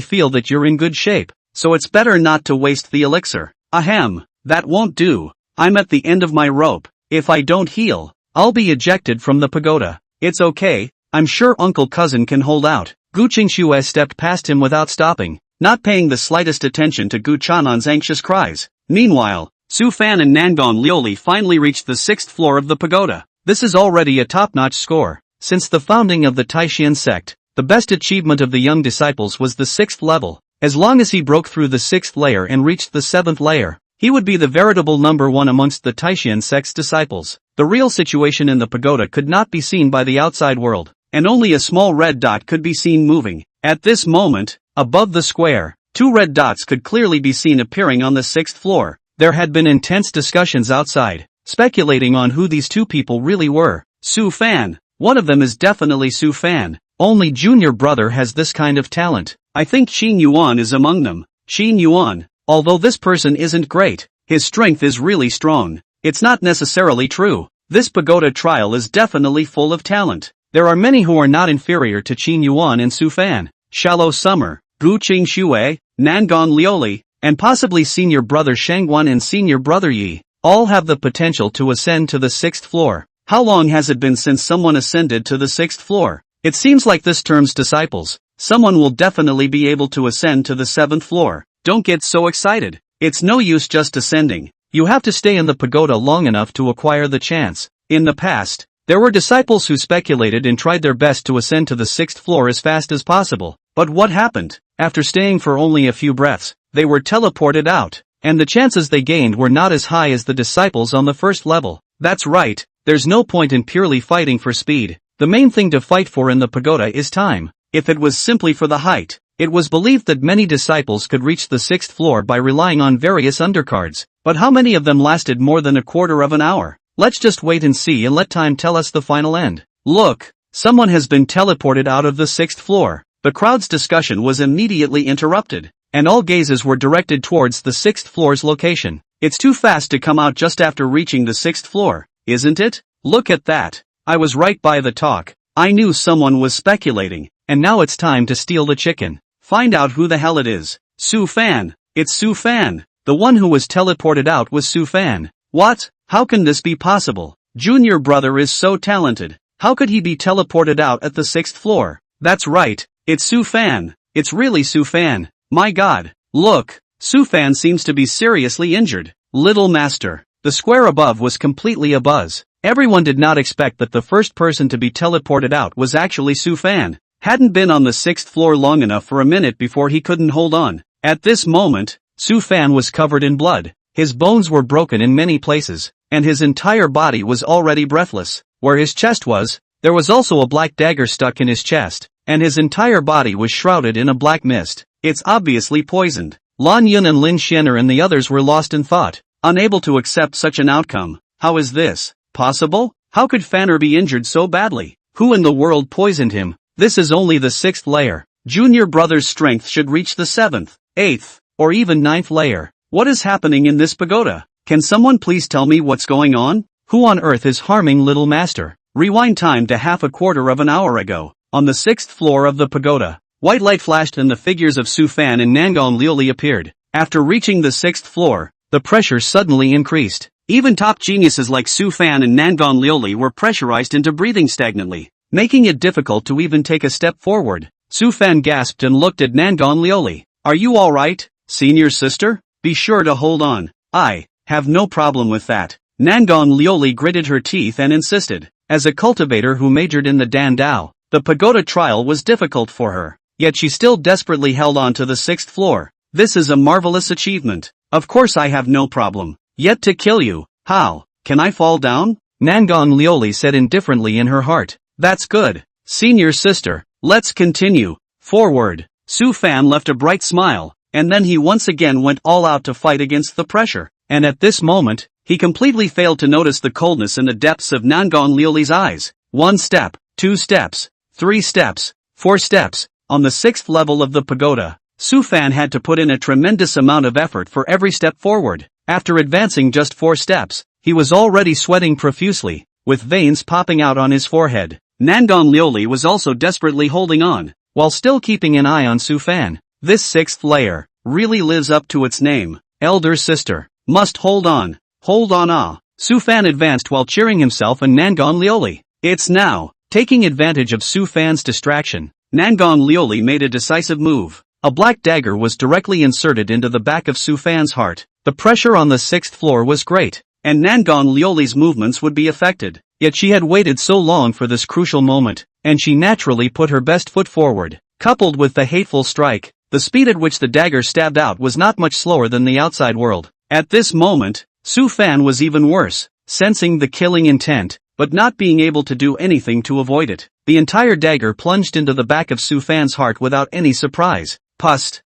S1: feel that you're in good shape, so it's better not to waste the elixir." "Ahem, that won't do. I'm at the end of my rope. If I don't heal, I'll be ejected from the pagoda." "It's okay. I'm sure Uncle Cousin can hold out." Gu Qingxue stepped past him without stopping, not paying the slightest attention to Gu Chang'an's anxious cries. Meanwhile, Su Fan and Nangon Liuli finally reached the 6th floor of the pagoda. This is already a top-notch score. Since the founding of the Taishan sect, the best achievement of the young disciples was the 6th level. As long as he broke through the 6th layer and reached the 7th layer, he would be the veritable number one amongst the Taishan sect's disciples. The real situation in the pagoda could not be seen by the outside world, and only a small red dot could be seen moving. At this moment, above the square, 2 red dots could clearly be seen appearing on the 6th floor. There had been intense discussions outside, speculating on who these 2 people really were. Su Fan. One of them is definitely Su Fan. Only junior brother has this kind of talent. I think Qin Yuan is among them. Qin Yuan. Although this person isn't great, his strength is really strong. It's not necessarily true. This pagoda trial is definitely full of talent. There are many who are not inferior to Qin Yuan and Su Fan. Shallow Summer, Gu Qing Shui, Nangon Lioli, and possibly senior brother Shangguan and senior brother Yi, all have the potential to ascend to the 6th floor. How long has it been since someone ascended to the 6th floor? It seems like this term's disciples. Someone will definitely be able to ascend to the 7th floor. Don't get so excited. It's no use just ascending. You have to stay in the pagoda long enough to acquire the chance. In the past, there were disciples who speculated and tried their best to ascend to the 6th floor as fast as possible. But what happened? After staying for only a few breaths, they were teleported out, and the chances they gained were not as high as the disciples on the first level. That's right, there's no point in purely fighting for speed. The main thing to fight for in the pagoda is time. If it was simply for the height, it was believed that many disciples could reach the 6th floor by relying on various undercards. But how many of them lasted more than a quarter of an hour? Let's just wait and see and let time tell us the final end. Look, someone has been teleported out of the 6th floor. The crowd's discussion was immediately interrupted, and all gazes were directed towards the 6th floor's location. It's too fast to come out just after reaching the 6th floor, isn't it? Look at that. I was right by the talk. I knew someone was speculating, and now it's time to steal the chicken. Find out who the hell it is. Su Fan. It's Su Fan. The one who was teleported out was Su Fan. What? How can this be possible? Junior brother is so talented. How could he be teleported out at the 6th floor? That's right. It's Su Fan. It's really Su Fan. My god. Look. Su Fan seems to be seriously injured. Little master. The square above was completely abuzz. Everyone did not expect that the first person to be teleported out was actually Su Fan. Hadn't been on the 6th floor long enough for a minute before he couldn't hold on. At this moment, Su Fan was covered in blood. His bones were broken in many places, and his entire body was already breathless. Where his chest was, there was also a black dagger stuck in his chest, and his entire body was shrouded in a black mist. It's obviously poisoned. Lan Yun and Lin Xianer and the others were lost in thought, unable to accept such an outcome. How is this possible? How could Fanner be injured so badly? Who in the world poisoned him? This is only the 6th layer. Junior brother's strength should reach the 7th, 8th, or even 9th layer. What is happening in this pagoda? Can someone please tell me what's going on? Who on earth is harming little master? Rewind time to half a quarter of an hour ago. On the 6th floor of the pagoda, white light flashed and the figures of Su Fan and Nangon Lioli appeared. After reaching the 6th floor, the pressure suddenly increased. Even top geniuses like Su Fan and Nangon Lioli were pressurized into breathing stagnantly, making it difficult to even take a step forward. Su Fan gasped and looked at Nangon Lioli. Are you alright, senior sister? Be sure to hold on. I have no problem with that. Nangon Lioli gritted her teeth and insisted. As a cultivator who majored in the Dan Dao, the pagoda trial was difficult for her, yet she still desperately held on to the 6th floor. This is a marvelous achievement. Of course I have no problem. Yet to kill you. How? Can I fall down? Nangon Lioli said indifferently in her heart. That's good. Senior sister, let's continue. Forward. Su Fan left a bright smile, and then he once again went all out to fight against the pressure. And at this moment, he completely failed to notice the coldness in the depths of Nangon Lioli's eyes. 1 step, 2 steps, 3 steps, 4 steps. On the 6th level of the pagoda, Su Fan had to put in a tremendous amount of effort for every step forward. After advancing just 4 steps, he was already sweating profusely, with veins popping out on his forehead. Nangon Lioli was also desperately holding on, while still keeping an eye on Su Fan. This 6th layer really lives up to its name. Elder sister, must hold on. Hold on ah. Su Fan advanced while cheering himself and Nangon Lioli. It's now. Taking advantage of Su Fan's distraction, Nangon Lioli made a decisive move. A black dagger was directly inserted into the back of Su Fan's heart. The pressure on the 6th floor was great, and Nangon Lioli's movements would be affected. Yet she had waited so long for this crucial moment, and she naturally put her best foot forward. Coupled with the hateful strike, the speed at which the dagger stabbed out was not much slower than the outside world. At this moment, Su Fan was even worse. Sensing the killing intent, but not being able to do anything to avoid it. The entire dagger plunged into the back of Su Fan's heart without any surprise. Pust.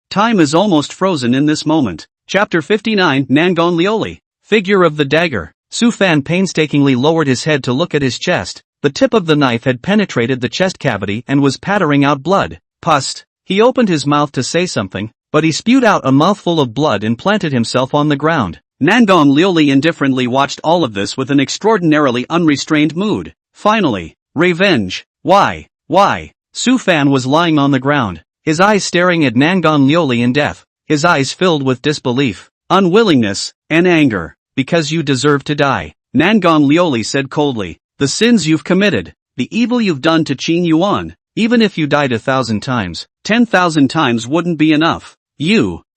S1: Time is almost frozen in this moment. Chapter 59 Nangon Lioli. Figure of the dagger. Su Fan painstakingly lowered his head to look at his chest. The tip of the knife had penetrated the chest cavity and was pattering out blood. Pust. He opened his mouth to say something, but he spewed out a mouthful of blood and planted himself on the ground. Nangon Lioli indifferently watched all of this with an extraordinarily unrestrained mood. Finally, revenge. Why? Su Fan was lying on the ground, his eyes staring at Nangon Lioli in death, his eyes filled with disbelief, unwillingness, and anger. Because you deserve to die, Nangon Lioli said coldly. The sins you've committed, the evil you've done to Qin Yuan, even if you died 1,000 times, 10,000 times wouldn't be enough.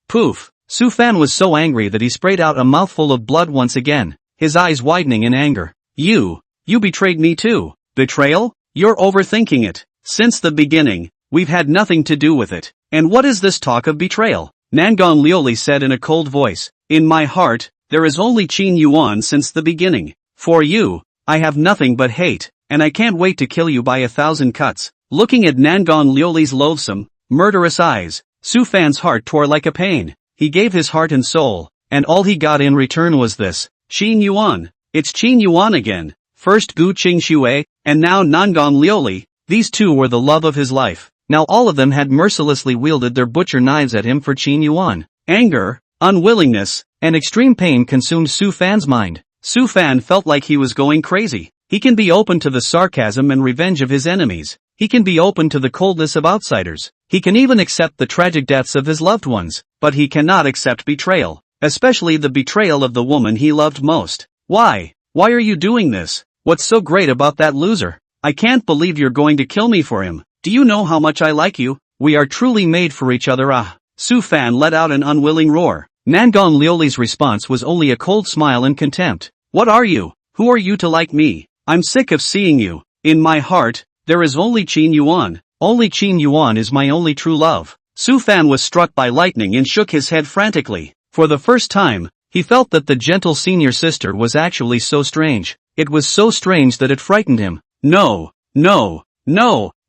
S1: Poof. Su Fan was so angry that he sprayed out a mouthful of blood once again, his eyes widening in anger. You betrayed me too. Betrayal? You're overthinking it. Since the beginning, we've had nothing to do with it. And what is this talk of betrayal? Nangon Lioli said in a cold voice. In my heart, there is only Qin Yuan since the beginning. For you, I have nothing but hate, and I can't wait to kill you by 1,000 cuts. Looking at Nangon Lioli's loathsome, murderous eyes, Su Fan's heart tore like a pain. He gave his heart and soul, and all he got in return was this. Qin Yuan. It's Qin Yuan again. First Gu Qingxue, and now Nangon Lioli. These two were the love of his life. Now all of them had mercilessly wielded their butcher knives at him for Qin Yuan. Anger, unwillingness, and extreme pain consumed Su Fan's mind. Su Fan felt like he was going crazy. He can be open to the sarcasm and revenge of his enemies. He can be open to the coldness of outsiders. He can even accept the tragic deaths of his loved ones. But he cannot accept betrayal. Especially the betrayal of the woman he loved most. Why? Why are you doing this? What's so great about that loser? I can't believe you're going to kill me for him. Do you know how much I like you? We are truly made for each other. Su Fan let out an unwilling roar. Nangon Lioli's response was only a cold smile and contempt. What are you? Who are you to like me? I'm sick of seeing you. In my heart, there is only Qin Yuan. Only Qin Yuan is my only true love. Su Fan was struck by lightning and shook his head frantically. For the first time, he felt that the gentle senior sister was actually so strange. It was so strange that it frightened him. No,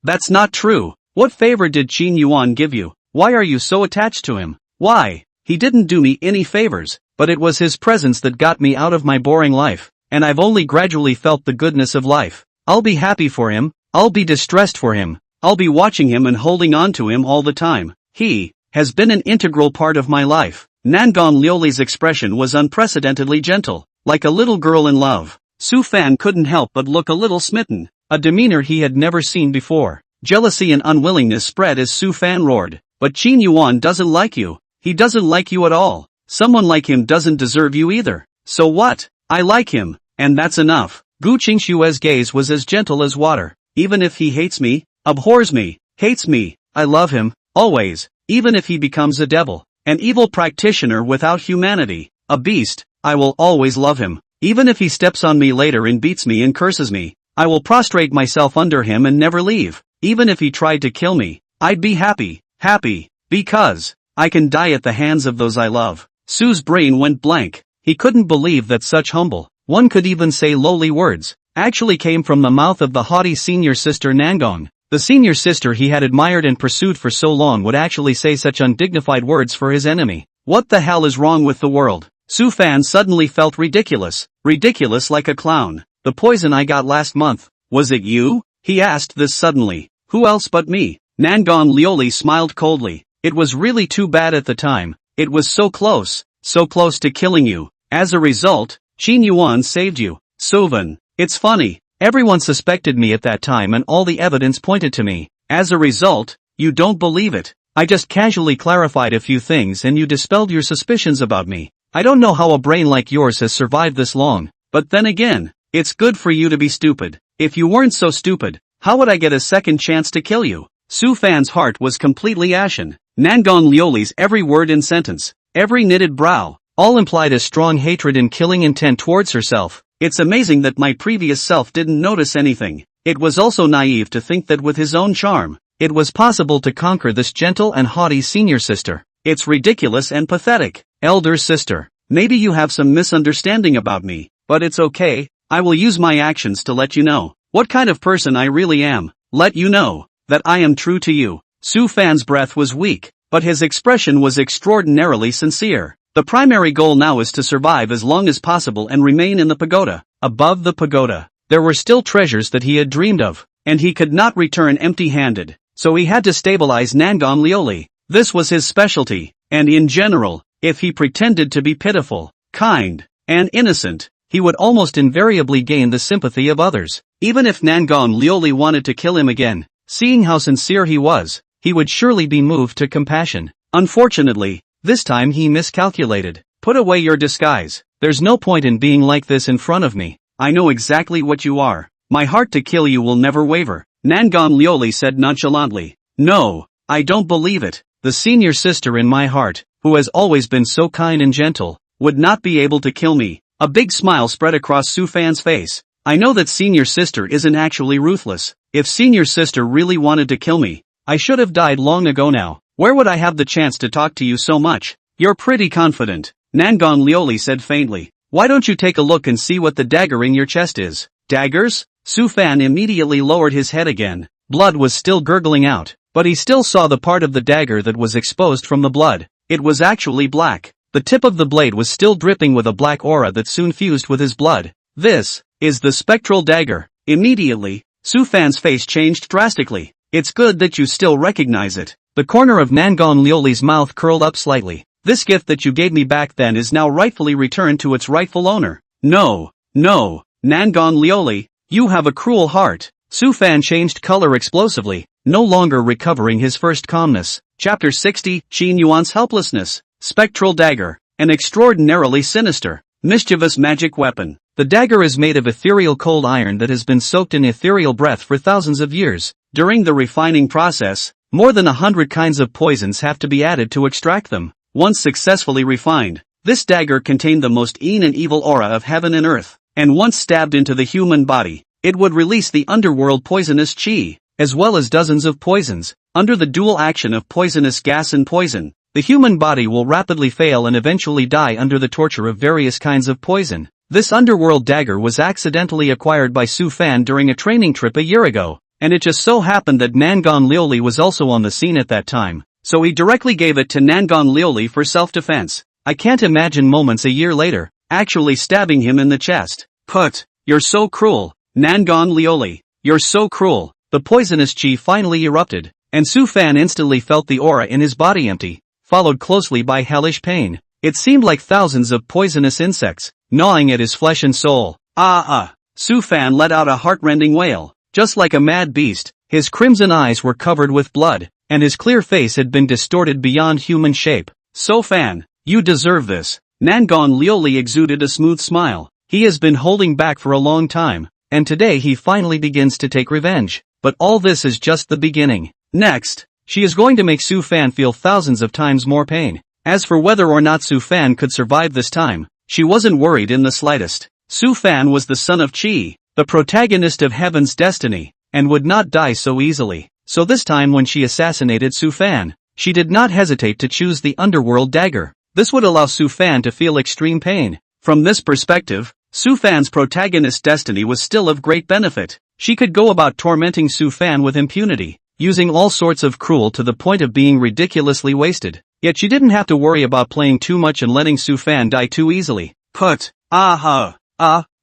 S1: that's not true. What favor did Qin Yuan give you? Why are you so attached to him? Why? He didn't do me any favors, but it was his presence that got me out of my boring life, and I've only gradually felt the goodness of life. I'll be happy for him, I'll be distressed for him, I'll be watching him and holding on to him all the time. He has been an integral part of my life. Nangon Lioli's expression was unprecedentedly gentle, like a little girl in love. Su Fan couldn't help but look a little smitten, a demeanor he had never seen before. Jealousy and unwillingness spread as Su Fan roared. But Qin Yuan doesn't like you. He doesn't like you at all. Someone like him doesn't deserve you either. So what? I like him, and that's enough. Gu Qingshue's gaze was as gentle as water. Even if he hates me, abhors me, hates me, I love him, always. Even if he becomes a devil, an evil practitioner without humanity, a beast, I will always love him. Even if he steps on me later and beats me and curses me, I will prostrate myself under him and never leave. Even if he tried to kill me, I'd be happy, because I can die at the hands of those I love. Su's brain went blank. He couldn't believe that such humble, one could even say lowly words, actually came from the mouth of the haughty senior sister Nangon. The senior sister he had admired and pursued for so long would actually say such undignified words for his enemy. What the hell is wrong with the world? Su Fan suddenly felt ridiculous like a clown. The poison I got last month, was it you? He asked this suddenly. Who else but me? Nangon Lioli smiled coldly. It was really too bad at the time. It was so close to killing you. As a result, Qin Yuan saved you. Suvan. It's funny. Everyone suspected me at that time and all the evidence pointed to me. As a result, you don't believe it. I just casually clarified a few things and you dispelled your suspicions about me. I don't know how a brain like yours has survived this long. But then again, it's good for you to be stupid. If you weren't so stupid, how would I get a second chance to kill you? Su Fan's heart was completely ashen. Nangon Lioli's every word and sentence, every knitted brow, all implied a strong hatred and killing intent towards herself. It's amazing that my previous self didn't notice anything. It was also naive to think that with his own charm, it was possible to conquer this gentle and haughty senior sister. It's ridiculous and pathetic. Elder sister, maybe you have some misunderstanding about me, but it's okay, I will use my actions to let you know what kind of person I really am. Let you know that I am true to you. Su Fan's breath was weak, but his expression was extraordinarily sincere. The primary goal now is to survive as long as possible and remain in the pagoda. Above the pagoda, there were still treasures that he had dreamed of, and he could not return empty-handed, so he had to stabilize Nangon Lioli. This was his specialty, and in general, if he pretended to be pitiful, kind, and innocent, he would almost invariably gain the sympathy of others. Even if Nangon Lioli wanted to kill him again, seeing how sincere he was, he would surely be moved to compassion. Unfortunately, this time he miscalculated. Put away your disguise. There's no point in being like this in front of me. I know exactly what you are. My heart to kill you will never waver, Nangon Lioli said nonchalantly. No, I don't believe it. The senior sister in my heart, who has always been so kind and gentle, would not be able to kill me. A big smile spread across Su Fan's face. I know that senior sister isn't actually ruthless. If senior sister really wanted to kill me, I should have died long ago now. Where would I have the chance to talk to you so much? You're pretty confident, Nangon Lioli said faintly. Why don't you take a look and see what the dagger in your chest is? Daggers? Su Fan immediately lowered his head again. Blood was still gurgling out, but he still saw the part of the dagger that was exposed from the blood. It was actually black. The tip of the blade was still dripping with a black aura that soon fused with his blood. This is the spectral dagger. Immediately, Su Fan's face changed drastically. It's good that you still recognize it. The corner of Nangon Lioli's mouth curled up slightly. This gift that you gave me back then is now rightfully returned to its rightful owner. No, Nangon Lioli, you have a cruel heart. Su Fan changed color explosively, no longer recovering his first calmness. Chapter 60, Qin Yuan's helplessness. Spectral dagger, an extraordinarily sinister, mischievous magic weapon. The dagger is made of ethereal cold iron that has been soaked in ethereal breath for thousands of years. During the refining process, more than 100 kinds of poisons have to be added to extract them. Once successfully refined, this dagger contained the most evil aura of heaven and earth, and once stabbed into the human body, it would release the underworld poisonous qi, as well as dozens of poisons. Under the dual action of poisonous gas and poison, the human body will rapidly fail and eventually die under the torture of various kinds of poison. This underworld dagger was accidentally acquired by Su Fan during a training trip a year ago, and it just so happened that Nangon Lioli was also on the scene at that time, so he directly gave it to Nangon Lioli for self-defense. I can't imagine moments a year later, actually stabbing him in the chest. You're so cruel, Nangon Lioli. You're so cruel. The poisonous qi finally erupted, and Su Fan instantly felt the aura in his body empty, followed closely by hellish pain. It seemed like thousands of poisonous insects, gnawing at his flesh and soul. Su Fan let out a heart-rending wail. Just like a mad beast, his crimson eyes were covered with blood, and his clear face had been distorted beyond human shape. So Fan, you deserve this. Nangon Lioli exuded a smooth smile. He has been holding back for a long time, and today he finally begins to take revenge. But all this is just the beginning. Next, she is going to make Su Fan feel thousands of times more pain. As for whether or not Su Fan could survive this time, she wasn't worried in the slightest. Su Fan was the son of Qi, the protagonist of Heaven's destiny, and would not die so easily. So this time when she assassinated Su Fan, she did not hesitate to choose the underworld dagger. This would allow Su Fan to feel extreme pain. From this perspective, Su Fan's protagonist destiny was still of great benefit. She could go about tormenting Su Fan with impunity, using all sorts of cruel to the point of being ridiculously wasted. Yet she didn't have to worry about playing too much and letting Su Fan die too easily.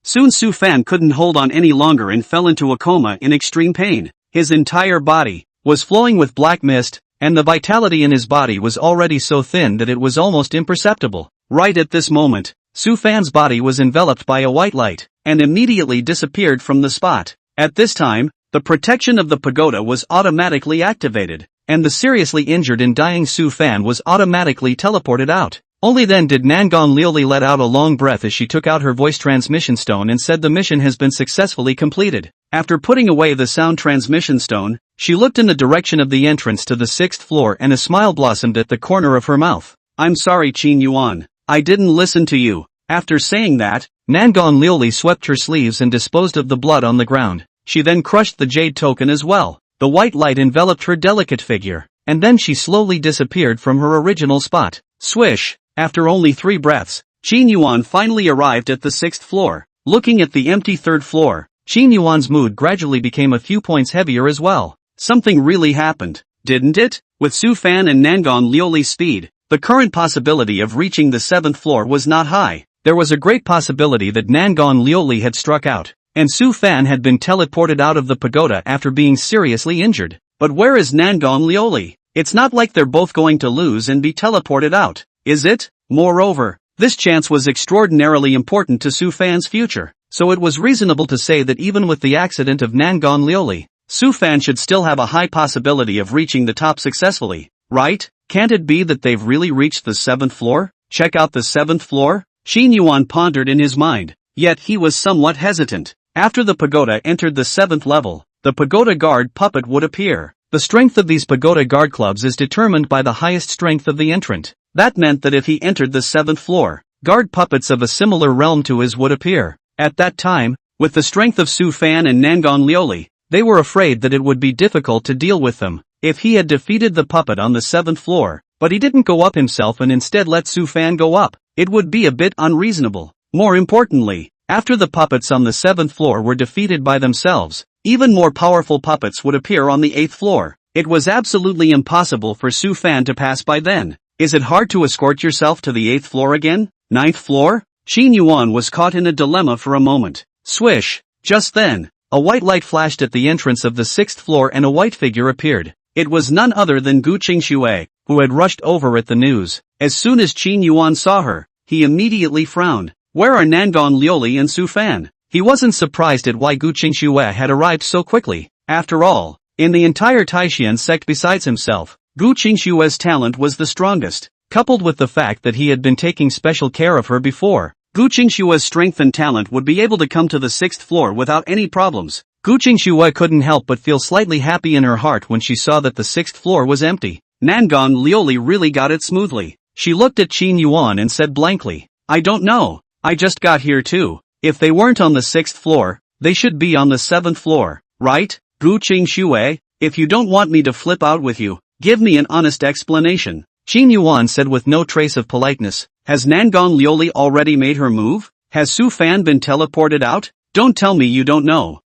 S1: Soon Su Fan couldn't hold on any longer and fell into a coma in extreme pain. His entire body was flowing with black mist, and the vitality in his body was already so thin that it was almost imperceptible. Right at this moment, Su Fan's body was enveloped by a white light, and immediately disappeared from the spot. At this time, the protection of the pagoda was automatically activated, and the seriously injured and dying Su Fan was automatically teleported out. Only then did Nangon Lioli let out a long breath as she took out her voice transmission stone and said the mission has been successfully completed. After putting away the sound transmission stone, she looked in the direction of the entrance to the 6th floor and a smile blossomed at the corner of her mouth. I'm sorry Qin Yuan, I didn't listen to you. After saying that, Nangon Lioli swept her sleeves and disposed of the blood on the ground. She then crushed the jade token as well. The white light enveloped her delicate figure, and then she slowly disappeared from her original spot. Swish! After only 3 breaths, Qin Yuan finally arrived at the 6th floor. Looking at the empty third floor, Qin Yuan's mood gradually became a few points heavier as well. Something really happened, didn't it? With Su Fan and Nangon Liuli's speed, the current possibility of reaching the 7th floor was not high. There was a great possibility that Nangon Liuli had struck out, and Su Fan had been teleported out of the pagoda after being seriously injured. But where is Nangon Liuli? It's not like they're both going to lose and be teleported out, is it? Moreover, this chance was extraordinarily important to Su Fan's future, so it was reasonable to say that even with the accident of Nangon Liuli, Su Fan should still have a high possibility of reaching the top successfully, right? Can't it be that they've really reached the 7th floor? Check out the 7th floor? Qin Yuan pondered in his mind, yet he was somewhat hesitant. After the pagoda entered the 7th level, the pagoda guard puppet would appear. The strength of these pagoda guard clubs is determined by the highest strength of the entrant. That meant that if he entered the 7th floor, guard puppets of a similar realm to his would appear. At that time, with the strength of Su Fan and Nangon Liuli, they were afraid that it would be difficult to deal with them. If he had defeated the puppet on the 7th floor, but he didn't go up himself and instead let Su Fan go up, it would be a bit unreasonable. More importantly, after the puppets on the 7th floor were defeated by themselves, even more powerful puppets would appear on the 8th floor. It was absolutely impossible for Su Fan to pass by then. Is it hard to escort yourself to the 8th floor again? 9th floor? Qin Yuan was caught in a dilemma for a moment. Swish! Just then, a white light flashed at the entrance of the 6th floor and a white figure appeared. It was none other than Gu Qingxue, who had rushed over at the news. As soon as Qin Yuan saw her, he immediately frowned. Where are Nangon Liuli and Su Fan? He wasn't surprised at why Gu Qingxue had arrived so quickly. After all, in the entire Taishan sect besides himself, Gu Qingxue's talent was the strongest. Coupled with the fact that he had been taking special care of her before, Gu Qingxue's strength and talent would be able to come to the 6th floor without any problems. Gu Qingxue couldn't help but feel slightly happy in her heart when she saw that the 6th floor was empty. Nangon Liuli really got it smoothly. She looked at Qin Yuan and said blankly, I don't know, I just got here too. If they weren't on the 6th floor, they should be on the 7th floor, right? Gu Qingxue, if you don't want me to flip out with you, give me an honest explanation. Qin Yuan said with no trace of politeness, has Nangon Liuli already made her move? Has Su Fan been teleported out? Don't tell me you don't know.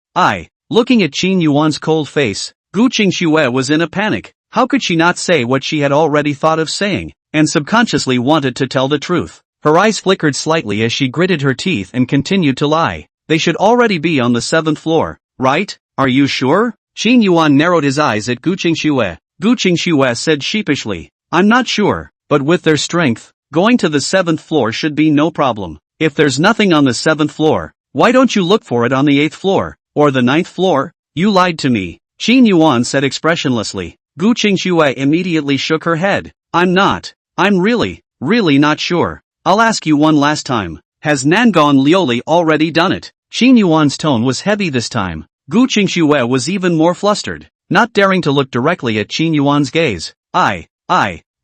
S1: Looking at Qin Yuan's cold face, Gu Qingxue was in a panic. How could she not say what she had already thought of saying, and subconsciously wanted to tell the truth? Her eyes flickered slightly as she gritted her teeth and continued to lie. They should already be on the 7th floor, right? Are you sure? Qin Yuan narrowed his eyes at Gu Qingxue. Gu Qingxue said sheepishly, I'm not sure, but with their strength, going to the 7th floor should be no problem. If there's nothing on the 7th floor, why don't you look for it on the 8th floor, or the 9th floor? You lied to me, Qin Yuan said expressionlessly. Gu Qingxue immediately shook her head. I'm really not sure. I'll ask you one last time. Has Nangon Liuli already done it? Qin Yuan's tone was heavy this time. Gu Qingxue was even more flustered, not daring to look directly at Qin Yuan's gaze. I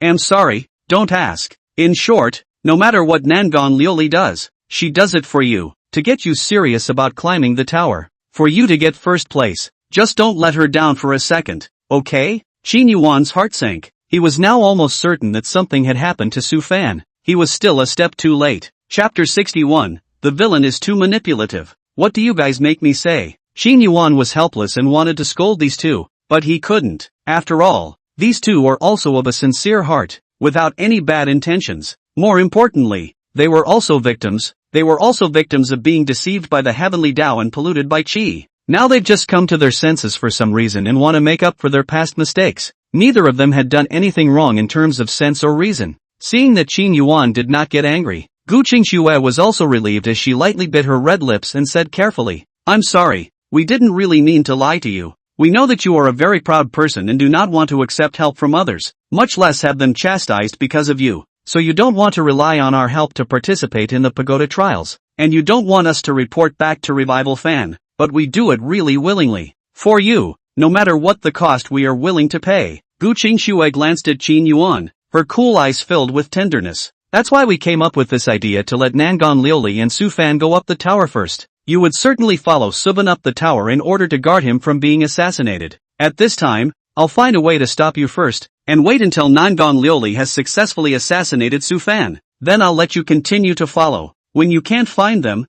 S1: am sorry, don't ask. In short, no matter what Nangon Liuli does, she does it for you, to get you serious about climbing the tower. For you to get first place, just don't let her down for a second, okay? Qin Yuan's heart sank. He was now almost certain that something had happened to Su Fan. He was still a step too late. Chapter 61, The villain is too manipulative. What do you guys make me say? Qin Yuan was helpless and wanted to scold these two, but he couldn't. After all, these two were also of a sincere heart, without any bad intentions. More importantly, they were also victims. They were also victims of being deceived by the heavenly Tao and polluted by Qi. Now they've just come to their senses for some reason and want to make up for their past mistakes. Neither of them had done anything wrong in terms of sense or reason. Seeing that Qin Yuan did not get angry, Gu Qingxue was also relieved as she lightly bit her red lips and said carefully, I'm sorry, we didn't really mean to lie to you. We know that you are a very proud person and do not want to accept help from others, much less have them chastised because of you. So you don't want to rely on our help to participate in the pagoda trials, and you don't want us to report back to Revival Fan, but we do it really willingly. For you, no matter what the cost we are willing to pay. Gu Qingxue glanced at Qin Yuan, her cool eyes filled with tenderness. That's why we came up with this idea to let Nangon Liuli and Su Fan go up the tower first. You would certainly follow Subin up the tower in order to guard him from being assassinated. At this time, I'll find a way to stop you first, and wait until Nangon Liuli has successfully assassinated Su Fan. Then I'll let you continue to follow. When you can't find them,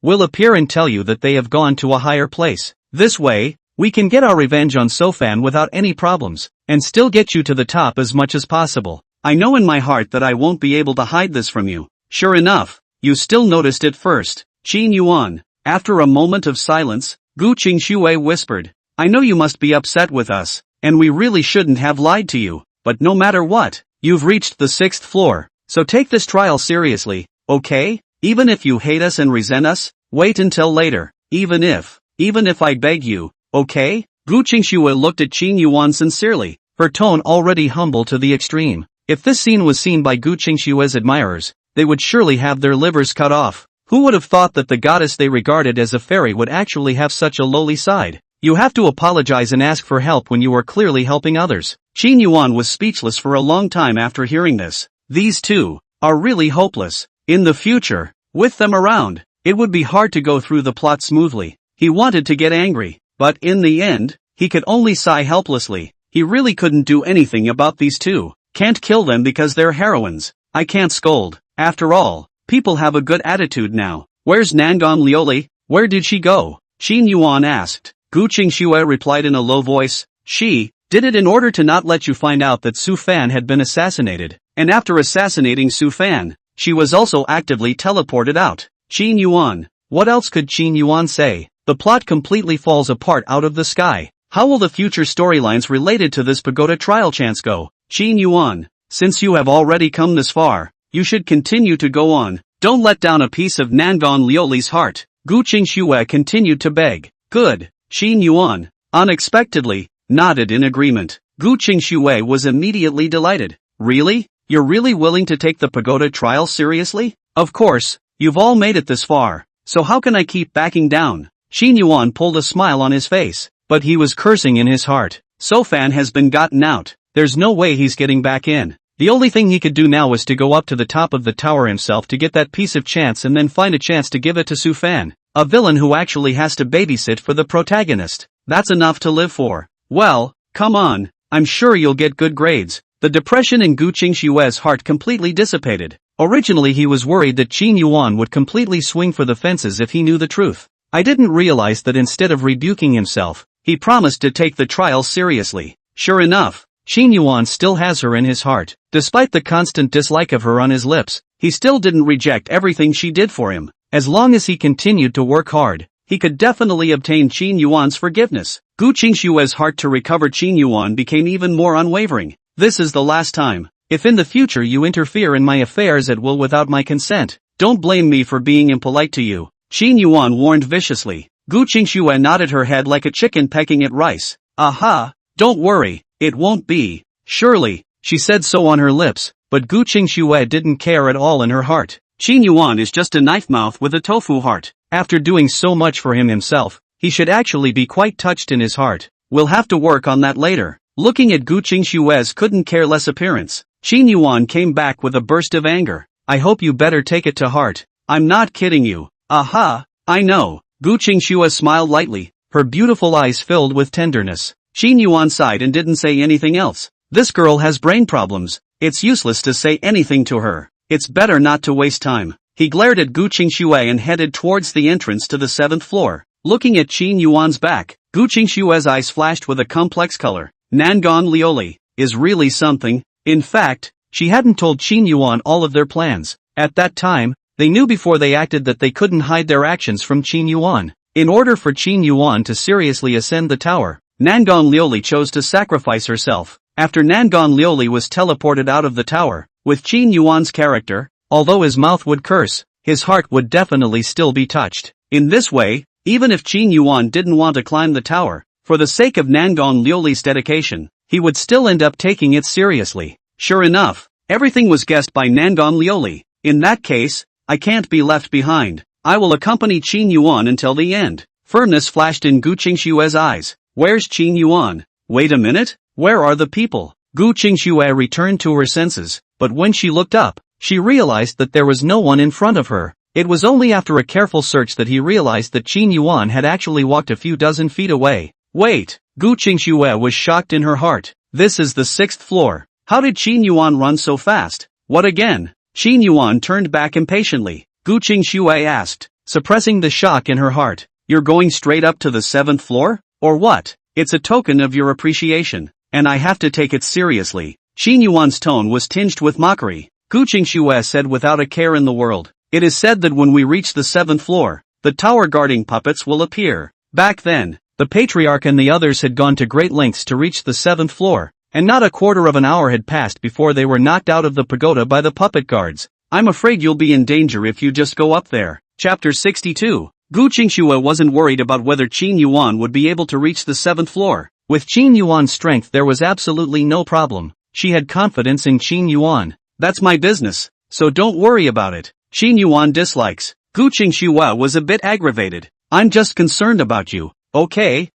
S1: will appear and tell you that they have gone to a higher place. This way, we can get our revenge on Sofan without any problems, and still get you to the top as much as possible. I know in my heart that I won't be able to hide this from you. Sure enough, you still noticed it first. Qin Yuan. After a moment of silence, Gu Qingxue whispered, I know you must be upset with us, and we really shouldn't have lied to you, but no matter what, you've reached the 6th floor, so take this trial seriously, okay? Even if you hate us and resent us, wait until later, even if I beg you, okay? Gu Qingxue looked at Qin Yuan sincerely, her tone already humble to the extreme. If this scene was seen by Gu Qingxue's admirers, they would surely have their livers cut off. Who would have thought that the goddess they regarded as a fairy would actually have such a lowly side? You have to apologize and ask for help when you are clearly helping others. Qin Yuan was speechless for a long time after hearing this. These two are really hopeless. In the future, with them around, it would be hard to go through the plot smoothly. He wanted to get angry, but in the end, he could only sigh helplessly. He really couldn't do anything about these two. Can't kill them because they're heroines. I can't scold. After all, people have a good attitude now. Where's Nangon Lioli? Where did she go? Qin Yuan asked. Gu Qingxue replied in a low voice, she did it in order to not let you find out that Su Fan had been assassinated, and after assassinating Su Fan, she was also actively teleported out. Qin Yuan. What else could Qin Yuan say? The plot completely falls apart out of the sky. How will the future storylines related to this pagoda trial chance go? Qin Yuan. Since you have already come this far, you should continue to go on. Don't let down a piece of Nangon Lioli's heart. Gu Qingxue continued to beg. Good. Qin Yuan, unexpectedly, nodded in agreement. Gu Qingxue was immediately delighted. Really? You're really willing to take the pagoda trial seriously? Of course, you've all made it this far, so how can I keep backing down? Qin Yuan pulled a smile on his face, but he was cursing in his heart. Sofan has been gotten out. There's no way he's getting back in. The only thing he could do now was to go up to the top of the tower himself to get that piece of chance and then find a chance to give it to Su Fan. A villain who actually has to babysit for the protagonist. That's enough to live for. Well, come on, I'm sure you'll get good grades. The depression in Gu Qingxue's heart completely dissipated. Originally he was worried that Qin Yuan would completely swing for the fences if he knew the truth. I didn't realize that instead of rebuking himself, he promised to take the trial seriously. Sure enough, Qin Yuan still has her in his heart. Despite the constant dislike of her on his lips, he still didn't reject everything she did for him. As long as he continued to work hard, he could definitely obtain Qin Yuan's forgiveness. Gu Qingxue's heart to recover Qin Yuan became even more unwavering. This is the last time. If in the future you interfere in my affairs at will without my consent, don't blame me for being impolite to you. Qin Yuan warned viciously. Gu Qingxue nodded her head like a chicken pecking at rice. Aha, don't worry, it won't be. Surely, she said so on her lips, but Gu Qingxue didn't care at all in her heart. Qin Yuan is just a knife mouth with a tofu heart. After doing so much for him himself, he should actually be quite touched in his heart. We'll have to work on that later. Looking at Gu Qingxue's couldn't care less appearance, Qin Yuan came back with a burst of anger. I hope you better take it to heart. I'm not kidding you. Aha, I know. Gu Qingxue smiled lightly, her beautiful eyes filled with tenderness. Qin Yuan sighed and didn't say anything else. This girl has brain problems. It's useless to say anything to her. It's better not to waste time. He glared at Gu Qingxue and headed towards the entrance to the 7th floor. Looking at Qin Yuan's back, Gu Qingxue's eyes flashed with a complex color. Nangon Lioli is really something. In fact, she hadn't told Qin Yuan all of their plans. At that time, they knew before they acted that they couldn't hide their actions from Qin Yuan. In order for Qin Yuan to seriously ascend the tower, Nangon Lioli chose to sacrifice herself. After Nangon Lioli was teleported out of the tower, with Qin Yuan's character, although his mouth would curse, his heart would definitely still be touched. In this way, even if Qin Yuan didn't want to climb the tower, for the sake of Nangon Lioli's dedication, he would still end up taking it seriously. Sure enough, everything was guessed by Nangon Lioli. In that case, I can't be left behind. I will accompany Qin Yuan until the end. Firmness flashed in Gu Qingxue's eyes. Where's Qin Yuan? Wait a minute, where are the people? Gu Qingxue returned to her senses, but when she looked up, she realized that there was no one in front of her. It was only after a careful search that he realized that Qin Yuan had actually walked a few dozen feet away. Wait, Gu Qingxue was shocked in her heart. This is the 6th floor. How did Qin Yuan run so fast? What again? Qin Yuan turned back impatiently. Gu Qingxue asked, suppressing the shock in her heart. You're going straight up to the 7th floor? Or what? It's a token of your appreciation, and I have to take it seriously. Qin Yuan's tone was tinged with mockery. Gu Qingxue said without a care in the world. It is said that when we reach the 7th floor, the tower guarding puppets will appear. Back then, the patriarch and the others had gone to great lengths to reach the 7th floor, and not a quarter of an hour had passed before they were knocked out of the pagoda by the puppet guards. I'm afraid you'll be in danger if you just go up there. Chapter 62. Gu Qingxue wasn't worried about whether Qin Yuan would be able to reach the 7th floor. With Qin Yuan's strength there was absolutely no problem. She had confidence in Qin Yuan. That's my business, so don't worry about it. Qin Yuan dislikes. Gu Qingxue was a bit aggravated. I'm just concerned about you. Okay.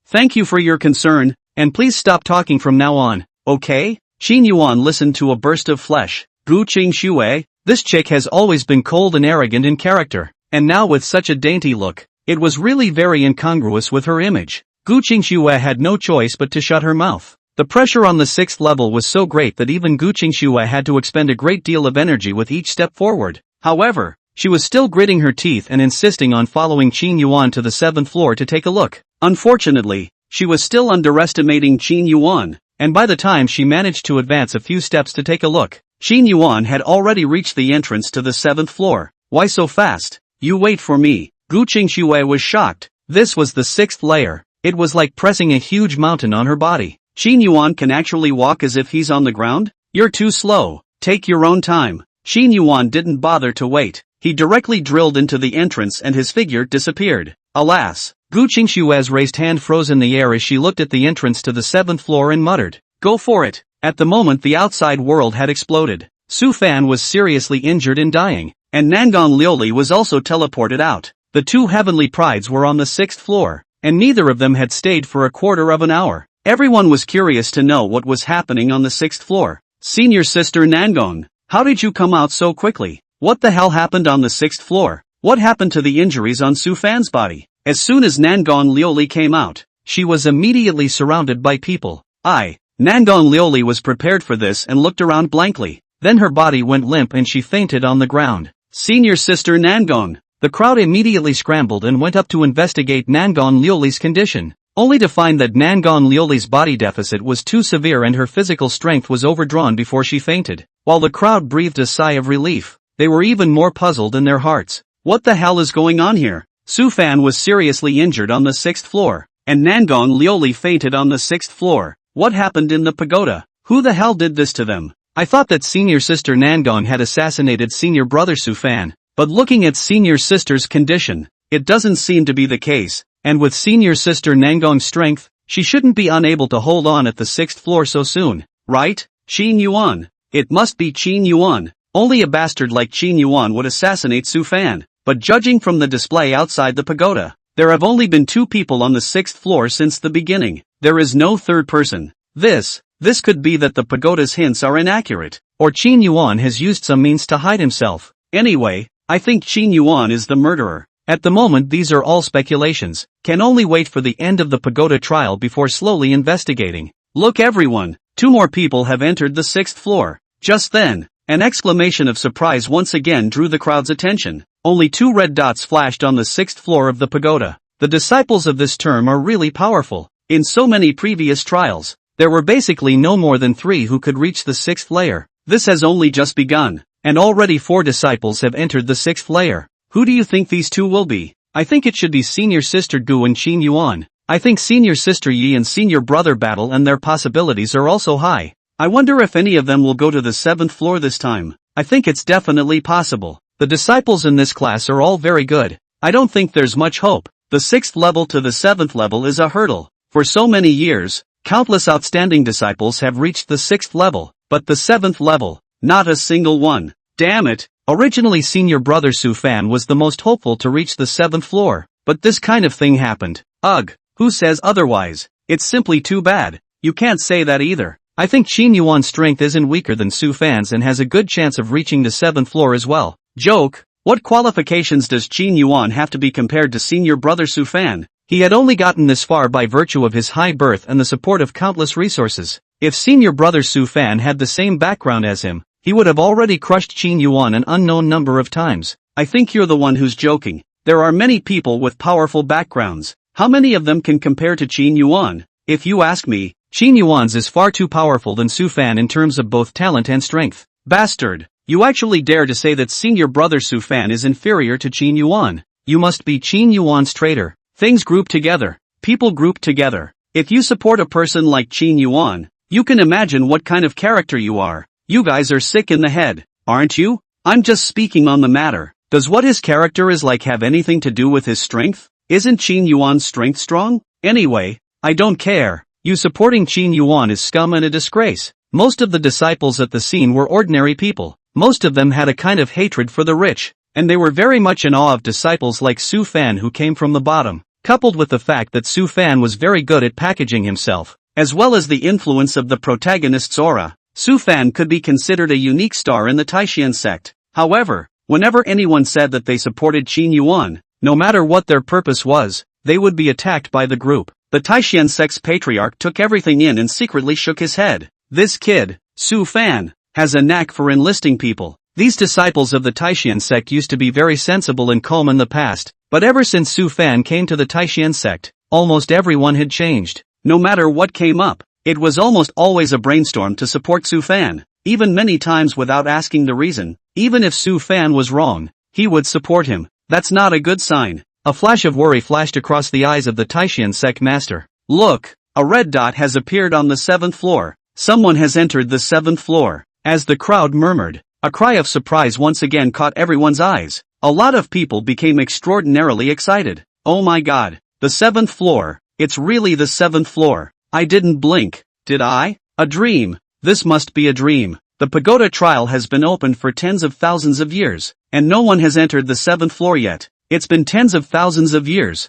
S1: Thank you for your concern, and please stop talking from now on, okay? Qin Yuan listened to a burst of flesh. Gu Qingxue, this chick has always been cold and arrogant in character, and now with such a dainty look, it was really very incongruous with her image. Gu Qingxue had no choice but to shut her mouth. The pressure on the 6th level was so great that even Gu Qingxue had to expend a great deal of energy with each step forward. However, she was still gritting her teeth and insisting on following Qin Yuan to the 7th floor to take a look. Unfortunately, she was still underestimating Qin Yuan, and by the time she managed to advance a few steps to take a look, Qin Yuan had already reached the entrance to the 7th floor. Why so fast? You wait for me. Gu Qingxue was shocked. This was the 6th layer. It was like pressing a huge mountain on her body. Qin Yuan can actually walk as if he's on the ground? You're too slow. Take your own time. Qin Yuan didn't bother to wait. He directly drilled into the entrance and his figure disappeared. Alas! Gu Qingxue's raised hand froze in the air as she looked at the entrance to the 7th floor and muttered, "Go for it." At the moment the outside world had exploded. Su Fan was seriously injured and dying, and Nangon Liuli was also teleported out. The two heavenly prides were on the 6th floor, and neither of them had stayed for a quarter of an hour. Everyone was curious to know what was happening on the 6th floor. Senior sister Nangon, how did you come out so quickly? What the hell happened on the 6th floor? What happened to the injuries on Su Fan's body? As soon as Nangon Liuli came out, she was immediately surrounded by people. Nangon Liuli was prepared for this and looked around blankly. Then her body went limp and she fainted on the ground. Senior sister Nangon. The crowd immediately scrambled and went up to investigate Nangon Liuli's condition, only to find that Nangon Liuli's body deficit was too severe and her physical strength was overdrawn before she fainted. While the crowd breathed a sigh of relief, they were even more puzzled in their hearts. What the hell is going on here? Su Fan was seriously injured on the 6th floor, and Nangon Liuli fainted on the 6th floor. What happened in the pagoda? Who the hell did this to them? I thought that senior sister Nangon had assassinated senior brother Su Fan, but looking at senior sister's condition, it doesn't seem to be the case, and with senior sister Nangon's strength, she shouldn't be unable to hold on at the 6th floor so soon, right? Qin Yuan. It must be Qin Yuan. Only a bastard like Qin Yuan would assassinate Su Fan. But judging from the display outside the pagoda, there have only been 2 people on the 6th floor since the beginning. There is no third person. This could be that the pagoda's hints are inaccurate, or Qin Yuan has used some means to hide himself. Anyway, I think Qin Yuan is the murderer. At the moment these are all speculations, can only wait for the end of the pagoda trial before slowly investigating. Look everyone, 2 more people have entered the 6th floor. Just then, an exclamation of surprise once again drew the crowd's attention. Only 2 red dots flashed on the 6th floor of the pagoda. The disciples of this term are really powerful. In so many previous trials, there were basically no more than 3 who could reach the 6th layer. This has only just begun, and already 4 disciples have entered the 6th layer. Who do you think these 2 will be? I think it should be senior sister Gu and Qin Yuan. I think senior sister Yi and senior brother Battle and their possibilities are also high. I wonder if any of them will go to the 7th floor this time. I think it's definitely possible. The disciples in this class are all very good. I don't think there's much hope. The 6th level to the 7th level is a hurdle. For so many years, countless outstanding disciples have reached the 6th level, but the 7th level, not a single one. Damn it. Originally senior brother Su Fan was the most hopeful to reach the 7th floor, but this kind of thing happened. Ugh, who says otherwise? It's simply too bad. You can't say that either. I think Qin Yuan's strength isn't weaker than Su Fan's and has a good chance of reaching the 7th floor as well. Joke. What qualifications does Qin Yuan have to be compared to senior brother Su Fan? He had only gotten this far by virtue of his high birth and the support of countless resources. If senior brother Su Fan had the same background as him, he would have already crushed Qin Yuan an unknown number of times. I think you're the one who's joking. There are many people with powerful backgrounds. How many of them can compare to Qin Yuan? If you ask me, Qin Yuan's is far too powerful than Su Fan in terms of both talent and strength. Bastard! You actually dare to say that senior brother Su Fan is inferior to Qin Yuan. You must be Qin Yuan's traitor. Things group together. People group together. If you support a person like Qin Yuan, you can imagine what kind of character you are. You guys are sick in the head, aren't you? I'm just speaking on the matter. Does what his character is like have anything to do with his strength? Isn't Qin Yuan's strength strong? Anyway, I don't care. You supporting Qin Yuan is scum and a disgrace. Most of the disciples at the scene were ordinary people. Most of them had a kind of hatred for the rich, and they were very much in awe of disciples like Su Fan who came from the bottom. Coupled with the fact that Su Fan was very good at packaging himself, as well as the influence of the protagonist's aura, Su Fan could be considered a unique star in the Taishan sect. However, whenever anyone said that they supported Qin Yuan, no matter what their purpose was, they would be attacked by the group. The Taishan sect's patriarch took everything in and secretly shook his head. This kid, Su Fan, has a knack for enlisting people. These disciples of the Taishan sect used to be very sensible and calm in the past, but ever since Su Fan came to the Taishan sect, almost everyone had changed. No matter what came up, it was almost always a brainstorm to support Su Fan, even many times without asking the reason. Even if Su Fan was wrong, he would support him. That's not a good sign. A flash of worry flashed across the eyes of the Taishan sect master. Look, a red dot has appeared on the 7th floor. Someone has entered the 7th floor. As the crowd murmured, a cry of surprise once again caught everyone's eyes. A lot of people became extraordinarily excited. Oh my god, the 7th floor. It's really the 7th floor. I didn't blink, did I? A dream. This must be a dream. The pagoda trial has been opened for tens of thousands of years, and no one has entered the 7th floor yet. It's been tens of thousands of years,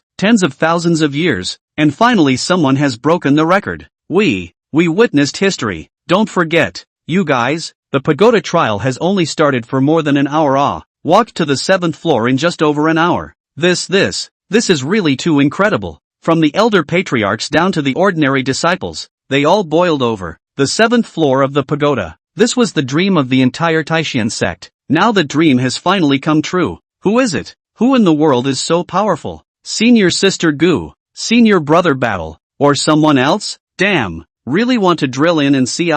S1: and finally someone has broken the record. We witnessed history. Don't forget, you guys, the pagoda trial has only started for more than an hour. Walked to the 7th floor in just over an hour. This is really too incredible. From the elder patriarchs down to the ordinary disciples, they all boiled over. The 7th floor of the pagoda. This was the dream of the entire Taishan sect. Now the dream has finally come true. Who is it? Who in the world is so powerful? Senior sister Gu, senior brother Battle, or someone else? Damn, really want to drill in and see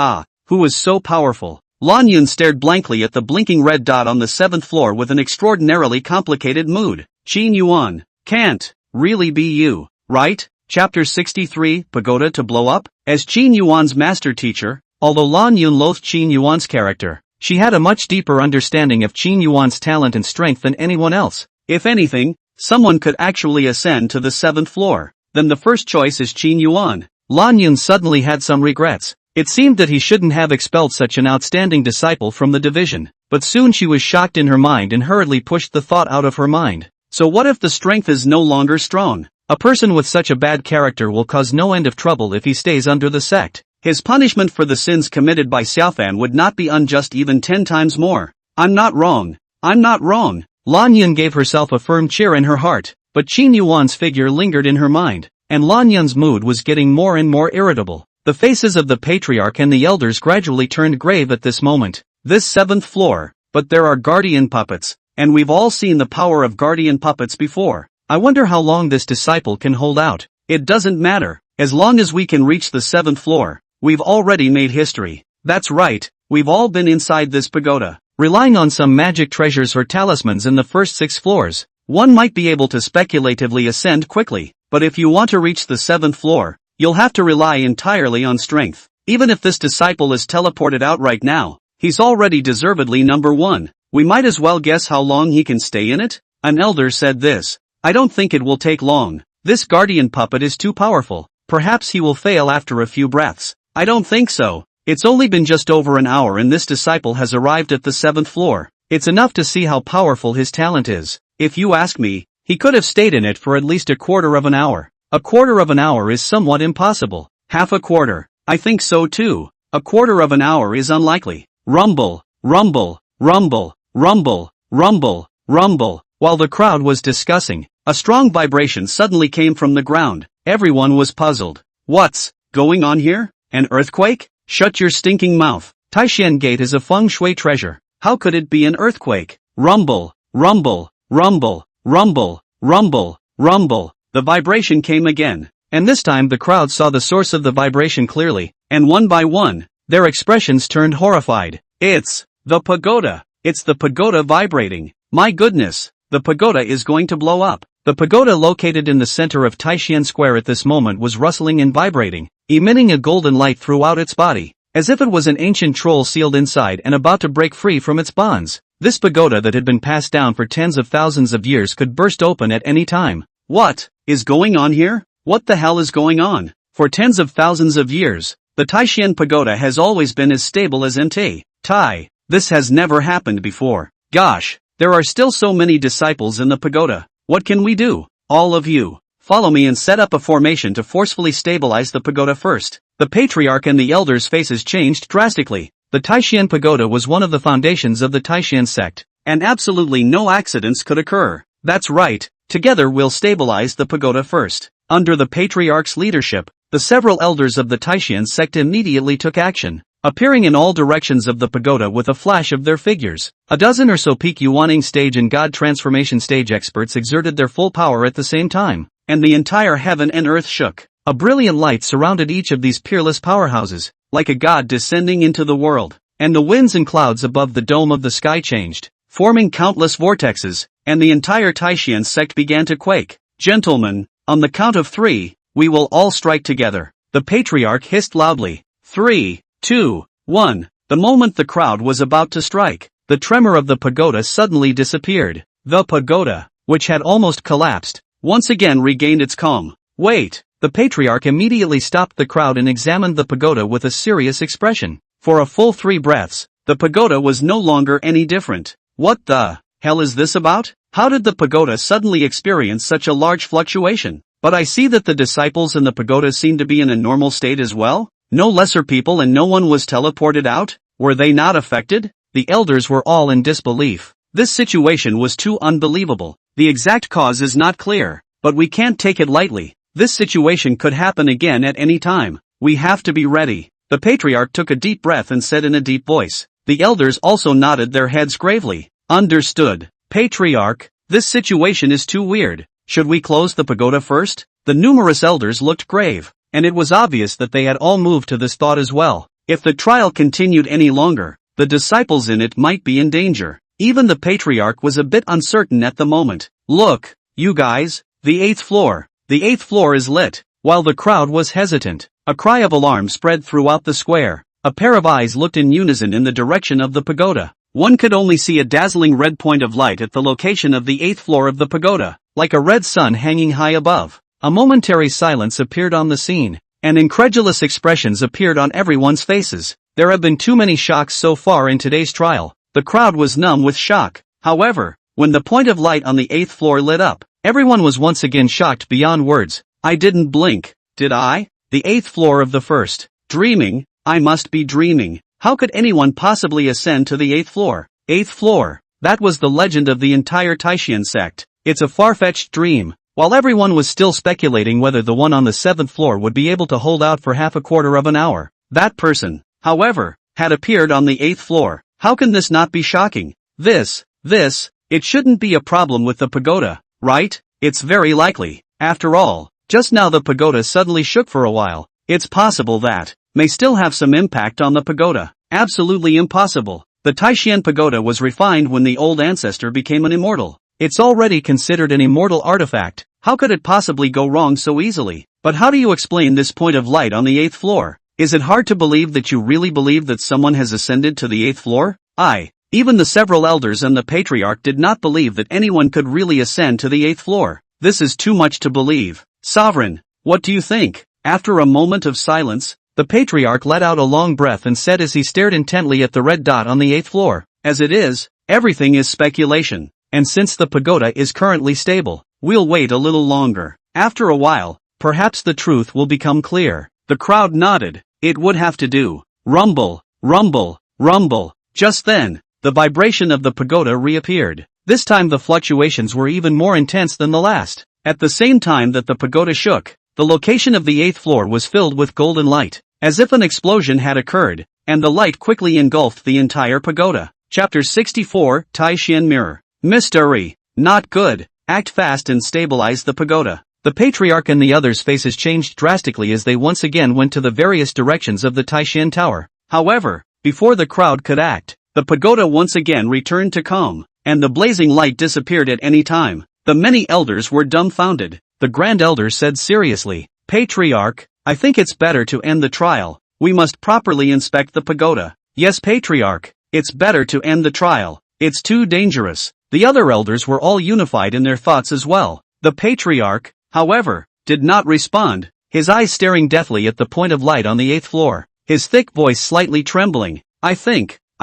S1: who is so powerful. Lan Yun stared blankly at the blinking red dot on the 7th floor with an extraordinarily complicated mood. Qin Yuan, can't really be you, right? Chapter 63, Pagoda to blow up? As Qin Yuan's master teacher, although Lan Yun loathed Qin Yuan's character, she had a much deeper understanding of Qin Yuan's talent and strength than anyone else. If anything, someone could actually ascend to the 7th floor, then the first choice is Qin Yuan. Lan Yun suddenly had some regrets. It seemed that he shouldn't have expelled such an outstanding disciple from the division, but soon she was shocked in her mind and hurriedly pushed the thought out of her mind. So what if the strength is no longer strong? A person with such a bad character will cause no end of trouble if he stays under the sect. His punishment for the sins committed by Xiaofan would not be unjust even 10 times more. I'm not wrong. Lan Yun gave herself a firm cheer in her heart, but Qin Yuan's figure lingered in her mind, and Lan Yun's mood was getting more and more irritable. The faces of the patriarch and the elders gradually turned grave at this moment. This 7th floor, but there are guardian puppets, and we've all seen the power of guardian puppets before. I wonder how long this disciple can hold out. It doesn't matter, as long as we can reach the 7th floor. We've already made history. That's right, we've all been inside this pagoda. Relying on some magic treasures or talismans in the first 6 floors, one might be able to speculatively ascend quickly, but if you want to reach the 7th floor, you'll have to rely entirely on strength. Even if this disciple is teleported out right now, he's already deservedly number 1. We might as well guess how long he can stay in it? An elder said this. I don't think it will take long. This guardian puppet is too powerful. Perhaps he will fail after a few breaths. I don't think so. It's only been just over an hour and this disciple has arrived at the 7th floor. It's enough to see how powerful his talent is. If you ask me, he could have stayed in it for at least a quarter of an hour. A quarter of an hour is somewhat impossible. Half a quarter. I think so too. A quarter of an hour is unlikely. Rumble, rumble, rumble, rumble, rumble, rumble. While the crowd was discussing, a strong vibration suddenly came from the ground. Everyone was puzzled. What's going on here? An earthquake? Shut your stinking mouth. Taishan Gate is a feng shui treasure. How could it be an earthquake? Rumble, Rumble, rumble, rumble, rumble, rumble. The vibration came again. And this time the crowd saw the source of the vibration clearly, and one by one, their expressions turned horrified. It's the pagoda. It's the pagoda vibrating. My goodness, the pagoda is going to blow up. The pagoda located in the center of Taishan Square at this moment was rustling and vibrating, emitting a golden light throughout its body, as if it was an ancient troll sealed inside and about to break free from its bonds. This pagoda that had been passed down for tens of thousands of years could burst open at any time. What is going on here? What the hell is going on? For tens of thousands of years, the Taishan pagoda has always been as stable as MT. Tai. This has never happened before. Gosh, there are still so many disciples in the pagoda. What can we do? All of you, follow me and set up a formation to forcefully stabilize the pagoda first. The patriarch and the elders' faces changed drastically. The Taishan pagoda was one of the foundations of the Taishan sect, and absolutely no accidents could occur. That's right, together we'll stabilize the pagoda first. Under the patriarch's leadership, the several elders of the Taishan sect immediately took action, appearing in all directions of the pagoda with a flash of their figures. A dozen or so Peak Yuaning stage and God transformation stage experts exerted their full power at the same time, and the entire heaven and earth shook. A brilliant light surrounded each of these peerless powerhouses, like a god descending into the world, and the winds and clouds above the dome of the sky changed, forming countless vortexes, and the entire Taishan sect began to quake. Gentlemen, on the count of 3, we will all strike together. The patriarch hissed loudly. 3, 2, 1. The moment the crowd was about to strike, the tremor of the pagoda suddenly disappeared. The pagoda, which had almost collapsed, once again regained its calm. Wait! The patriarch immediately stopped the crowd and examined the pagoda with a serious expression. For a full 3 breaths, the pagoda was no longer any different. What the hell is this about? How did the pagoda suddenly experience such a large fluctuation? But I see that the disciples in the pagoda seem to be in a normal state as well. No lesser people and no one was teleported out? Were they not affected? The elders were all in disbelief. This situation was too unbelievable. The exact cause is not clear, but we can't take it lightly. This situation could happen again at any time. We have to be ready. The patriarch took a deep breath and said in a deep voice. The elders also nodded their heads gravely. Understood. Patriarch, this situation is too weird. Should we close the pagoda first? The numerous elders looked grave, and it was obvious that they had all moved to this thought as well. If the trial continued any longer, the disciples in it might be in danger. Even the patriarch was a bit uncertain at the moment. Look, you guys, the 8th floor. The 8th floor is lit. While the crowd was hesitant, a cry of alarm spread throughout the square. A pair of eyes looked in unison in the direction of the pagoda. One could only see a dazzling red point of light at the location of the 8th floor of the pagoda, like a red sun hanging high above. A momentary silence appeared on the scene, and incredulous expressions appeared on everyone's faces. There have been too many shocks so far in today's trial. The crowd was numb with shock. However, when the point of light on the 8th floor lit up, everyone was once again shocked beyond words. I didn't blink, did I? The 8th floor of the first. Dreaming? I must be dreaming. How could anyone possibly ascend to the 8th floor? 8th floor. That was the legend of the entire Taishan sect. It's a far-fetched dream. While everyone was still speculating whether the one on the 7th floor would be able to hold out for half a quarter of an hour, that person, however, had appeared on the 8th floor. How can this not be shocking? It shouldn't be a problem with the pagoda, right? It's very likely. After all, just now the pagoda suddenly shook for a while. It's possible that may still have some impact on the pagoda. Absolutely impossible. The Taishan pagoda was refined when the old ancestor became an immortal. It's already considered an immortal artifact. How could it possibly go wrong so easily? But how do you explain this point of light on the 8th floor? Is it hard to believe that you really believe that someone has ascended to the 8th floor? Even the several elders and the patriarch did not believe that anyone could really ascend to the 8th floor. This is too much to believe. Sovereign, what do you think? After a moment of silence, the patriarch let out a long breath and said as he stared intently at the red dot on the 8th floor, as it is, everything is speculation, and since the pagoda is currently stable, we'll wait a little longer. After a while, perhaps the truth will become clear. The crowd nodded. It would have to do. Rumble, rumble, rumble. Just then, the vibration of the pagoda reappeared. This time the fluctuations were even more intense than the last. At the same time that the pagoda shook, the location of the 8th floor was filled with golden light, as if an explosion had occurred, and the light quickly engulfed the entire pagoda. Chapter 64, Taishan Mirror. Mystery. Not good. Act fast and stabilize the pagoda. The patriarch and the others' faces changed drastically as they once again went to the various directions of the Taishan Tower. However, before the crowd could act, the pagoda once again returned to calm, and the blazing light disappeared at any time. The many elders were dumbfounded. The Grand Elder said seriously, "Patriarch, I think it's better to end the trial. We must properly inspect the pagoda." "Yes, Patriarch, it's better to end the trial. It's too dangerous." The other elders were all unified in their thoughts as well. The Patriarch, however, did not respond, his eyes staring deathly at the point of light on the 8th floor, his thick voice slightly trembling. I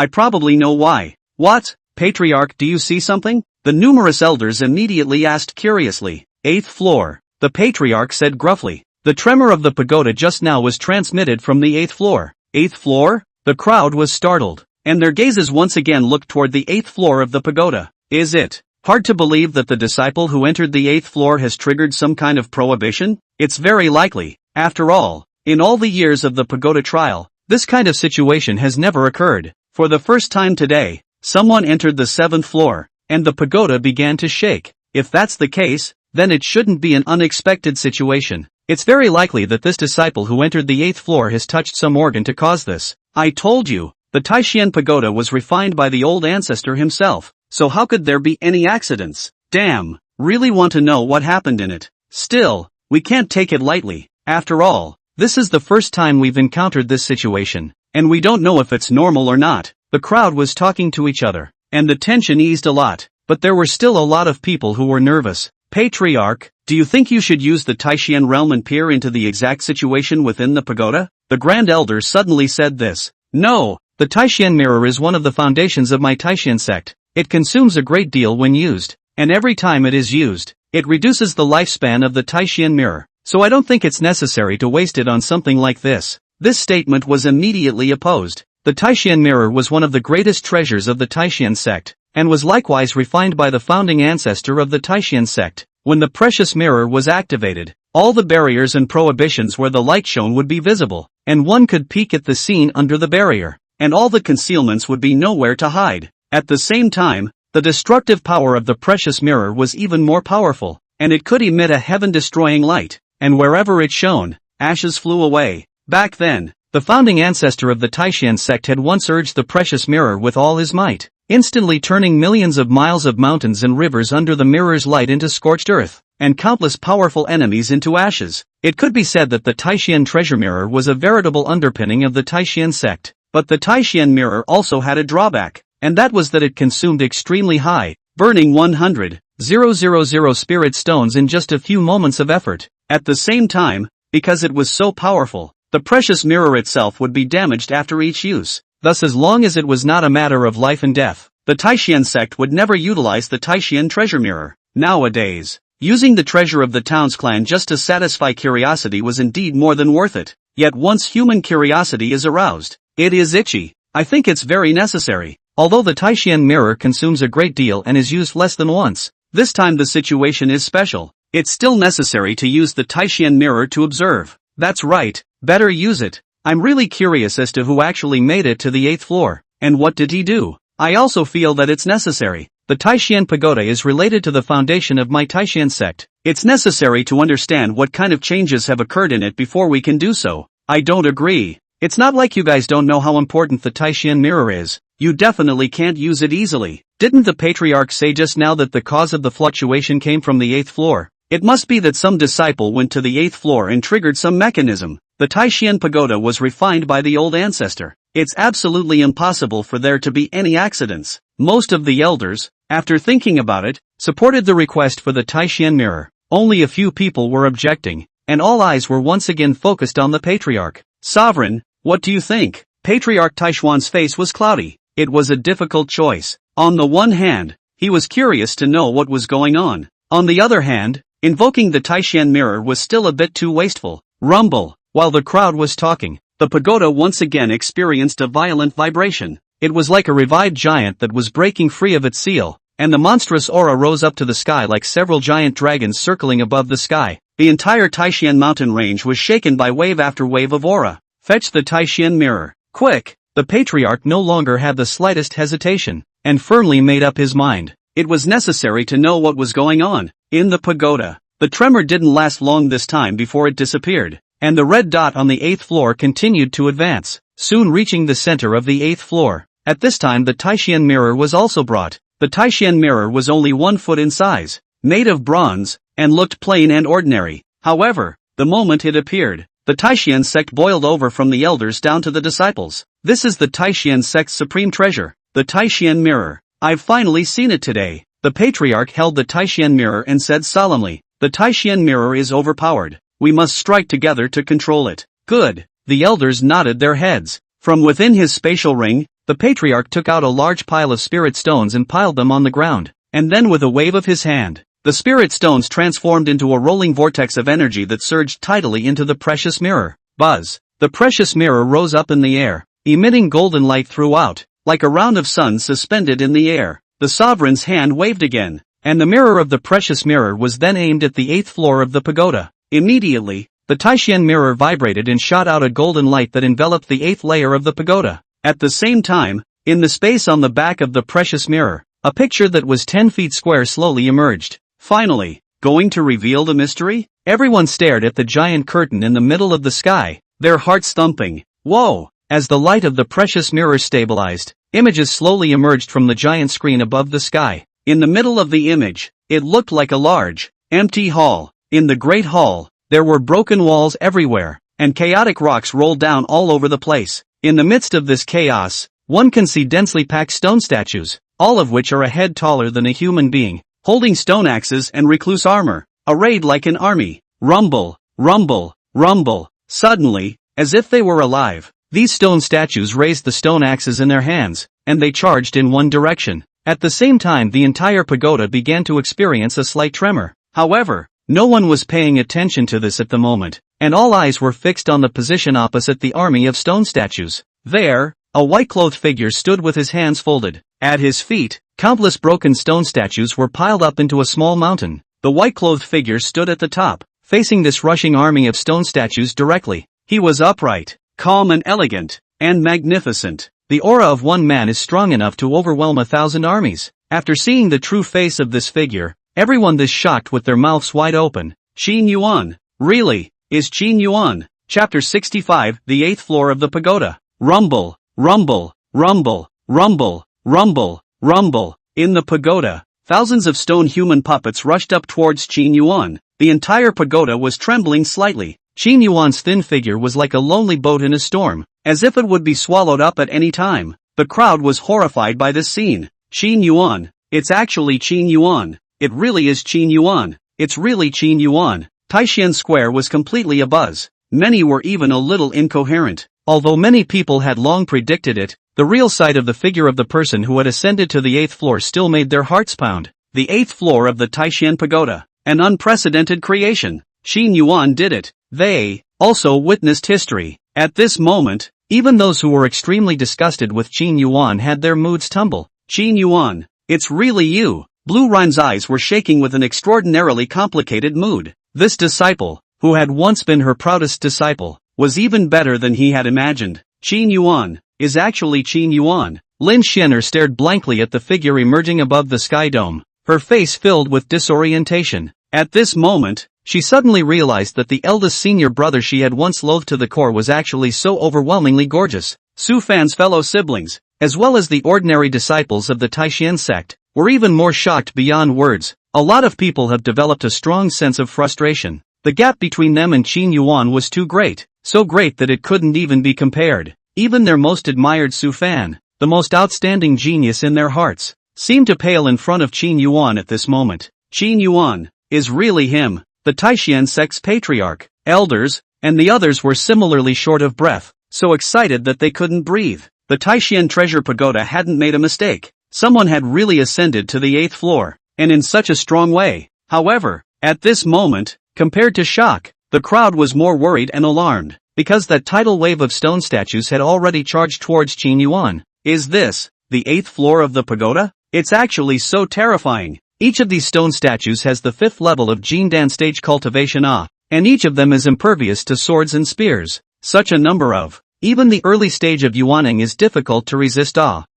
S1: probably know why." "What? Patriarch, do you see something?" the numerous elders immediately asked curiously. "8th floor," the Patriarch said gruffly. The tremor of the pagoda just now was transmitted from the 8th floor. 8th floor? The crowd was startled, and their gazes once again looked toward the 8th floor of the pagoda. Is it hard to believe that the disciple who entered the 8th floor has triggered some kind of prohibition? It's very likely. After all, in all the years of the pagoda trial, this kind of situation has never occurred. For the first time today, someone entered the 7th floor, and the pagoda began to shake. If that's the case, then it shouldn't be an unexpected situation. It's very likely that this disciple who entered the 8th floor has touched some organ to cause this. I told you, the Taishan pagoda was refined by the old ancestor himself, so how could there be any accidents? Damn, really want to know what happened in it. Still, we can't take it lightly. After all, this is the first time we've encountered this situation, and we don't know if it's normal or not. The crowd was talking to each other, and the tension eased a lot, but there were still a lot of people who were nervous. "Patriarch, do you think you should use the Taishan realm and peer into the exact situation within the pagoda?" The Grand Elder suddenly said this. "No, the Taishan mirror is one of the foundations of my Taishan sect. It consumes a great deal when used, and every time it is used, it reduces the lifespan of the Taishan mirror, so I don't think it's necessary to waste it on something like this." This statement was immediately opposed. The Taishan mirror was one of the greatest treasures of the Taishan sect, and was likewise refined by the founding ancestor of the Taishan sect. When the precious mirror was activated, all the barriers and prohibitions where the light shone would be visible, and one could peek at the scene under the barrier, and all the concealments would be nowhere to hide. At the same time, the destructive power of the precious mirror was even more powerful, and it could emit a heaven-destroying light, and wherever it shone, ashes flew away. Back then, the founding ancestor of the Taishan sect had once urged the precious mirror with all his might, instantly turning millions of miles of mountains and rivers under the mirror's light into scorched earth, and countless powerful enemies into ashes. It could be said that the Taishan treasure mirror was a veritable underpinning of the Taishan sect, but the Taishan mirror also had a drawback, and that was that it consumed extremely high, burning 100,000 spirit stones in just a few moments of effort. At the same time, because it was so powerful, the precious mirror itself would be damaged after each use. Thus, as long as it was not a matter of life and death, the Taishan sect would never utilize the Taishan treasure mirror. Nowadays, using the treasure of the town's clan just to satisfy curiosity was indeed more than worth it. Yet once human curiosity is aroused, it is itchy. I think it's very necessary. Although the Taishan mirror consumes a great deal and is used less than once, this time the situation is special. It's still necessary to use the Taishan mirror to observe. That's right, better use it. I'm really curious as to who actually made it to the 8th floor, and what did he do? I also feel that it's necessary. The Taishan pagoda is related to the foundation of my Taishan sect. It's necessary to understand what kind of changes have occurred in it before we can do so. I don't agree. It's not like you guys don't know how important the Taishan mirror is. You definitely can't use it easily. Didn't the Patriarch say just now that the cause of the fluctuation came from the 8th floor? It must be that some disciple went to the 8th floor and triggered some mechanism. The Taishan pagoda was refined by the old ancestor. It's absolutely impossible for there to be any accidents. Most of the elders, after thinking about it, supported the request for the Taishan mirror. Only a few people were objecting, and all eyes were once again focused on the Patriarch. Sovereign, what do you think? Patriarch Taishuan's face was cloudy. It was a difficult choice. On the one hand, he was curious to know what was going on. On the other hand, invoking the Taishan mirror was still a bit too wasteful. Rumble. While the crowd was talking, the pagoda once again experienced a violent vibration. It was like a revived giant that was breaking free of its seal, and the monstrous aura rose up to the sky like several giant dragons circling above the sky. The entire Taishan mountain range was shaken by wave after wave of aura. Fetch the Taishan mirror. Quick! The Patriarch no longer had the slightest hesitation, and firmly made up his mind. It was necessary to know what was going on in the pagoda. The tremor didn't last long this time before it disappeared, and the red dot on the 8th floor continued to advance, soon reaching the center of the 8th floor. At this time the Taishan mirror was also brought. The Taishan mirror was only 1 foot in size, made of bronze, and looked plain and ordinary. However, the moment it appeared, the Taishan sect boiled over from the elders down to the disciples. This is the Taishan sect's supreme treasure, the Taishan mirror. I've finally seen it today. The patriarch held the Taishan mirror and said solemnly, "The Taishan mirror is overpowered. We must strike together to control it." Good. The elders nodded their heads. From within his spatial ring, the patriarch took out a large pile of spirit stones and piled them on the ground, and then with a wave of his hand, the spirit stones transformed into a rolling vortex of energy that surged tidally into the precious mirror. Buzz! The precious mirror rose up in the air, emitting golden light throughout, like a round of suns suspended in the air. The sovereign's hand waved again, and the mirror of the precious mirror was then aimed at the 8th floor of the pagoda. Immediately, the Taishan mirror vibrated and shot out a golden light that enveloped the 8th layer of the pagoda. At the same time, in the space on the back of the precious mirror, a picture that was 10 feet square slowly emerged. Finally, going to reveal the mystery? Everyone stared at the giant curtain in the middle of the sky, their hearts thumping. Whoa! As the light of the precious mirror stabilized, images slowly emerged from the giant screen above the sky. In the middle of the image, it looked like a large, empty hall. In the great hall, there were broken walls everywhere, and chaotic rocks rolled down all over the place. In the midst of this chaos, one can see densely packed stone statues, all of which are a head taller than a human being, holding stone axes and recluse armor, arrayed like an army. Rumble, rumble, rumble. Suddenly, as if they were alive, these stone statues raised the stone axes in their hands, and they charged in one direction. At the same time the entire pagoda began to experience a slight tremor. However, no one was paying attention to this at the moment, and all eyes were fixed on the position opposite the army of stone statues. There, a white-clothed figure stood with his hands folded. At his feet, countless broken stone statues were piled up into a small mountain. The white-clothed figure stood at the top, facing this rushing army of stone statues directly. He was upright, calm and elegant, and magnificent. The aura of one man is strong enough to overwhelm 1,000 armies. After seeing the true face of this figure, everyone was shocked with their mouths wide open. Qin Yuan. Really, is Qin Yuan? Chapter 65, the 8th floor of the pagoda. Rumble, rumble, rumble, rumble, rumble, rumble. In the pagoda, thousands of stone human puppets rushed up towards Qin Yuan. The entire pagoda was trembling slightly. Qin Yuan's thin figure was like a lonely boat in a storm, as if it would be swallowed up at any time. The crowd was horrified by this scene. Qin Yuan. It's actually Qin Yuan. It really is Qin Yuan. It's really Qin Yuan. Taishan Square was completely abuzz. Many were even a little incoherent. Although many people had long predicted it, the real sight of the figure of the person who had ascended to the 8th floor still made their hearts pound. The 8th floor of the Taishan Pagoda. An unprecedented creation. Qin Yuan did it. They also witnessed history. At this moment, even those who were extremely disgusted with Qin Yuan had their moods tumble. Qin Yuan, it's really you. Blue Rhine's eyes were shaking with an extraordinarily complicated mood. This disciple, who had once been her proudest disciple, was even better than he had imagined. Qin Yuan is actually Qin Yuan. Lin Xian'er stared blankly at the figure emerging above the sky dome, her face filled with disorientation. At this moment, she suddenly realized that the eldest senior brother she had once loathed to the core was actually so overwhelmingly gorgeous. Su Fan's fellow siblings, as well as the ordinary disciples of the Taishan sect, were even more shocked beyond words. A lot of people have developed a strong sense of frustration. The gap between them and Qin Yuan was too great, so great that it couldn't even be compared. Even their most admired Su Fan, the most outstanding genius in their hearts, seemed to pale in front of Qin Yuan at this moment. Qin Yuan is really him. The Taishan sect's patriarch, elders, and the others were similarly short of breath, so excited that they couldn't breathe. The Taishan Treasure Pagoda hadn't made a mistake. Someone had really ascended to the 8th floor, and in such a strong way. However, at this moment, compared to shock, the crowd was more worried and alarmed, because that tidal wave of stone statues had already charged towards Qin Yuan. Is this the 8th floor of the pagoda? It's actually so terrifying. Each of these stone statues has the 5th level of Jindan stage cultivation and each of them is impervious to swords and spears. Such a number of, even the early stage of Yuaning is difficult to resist.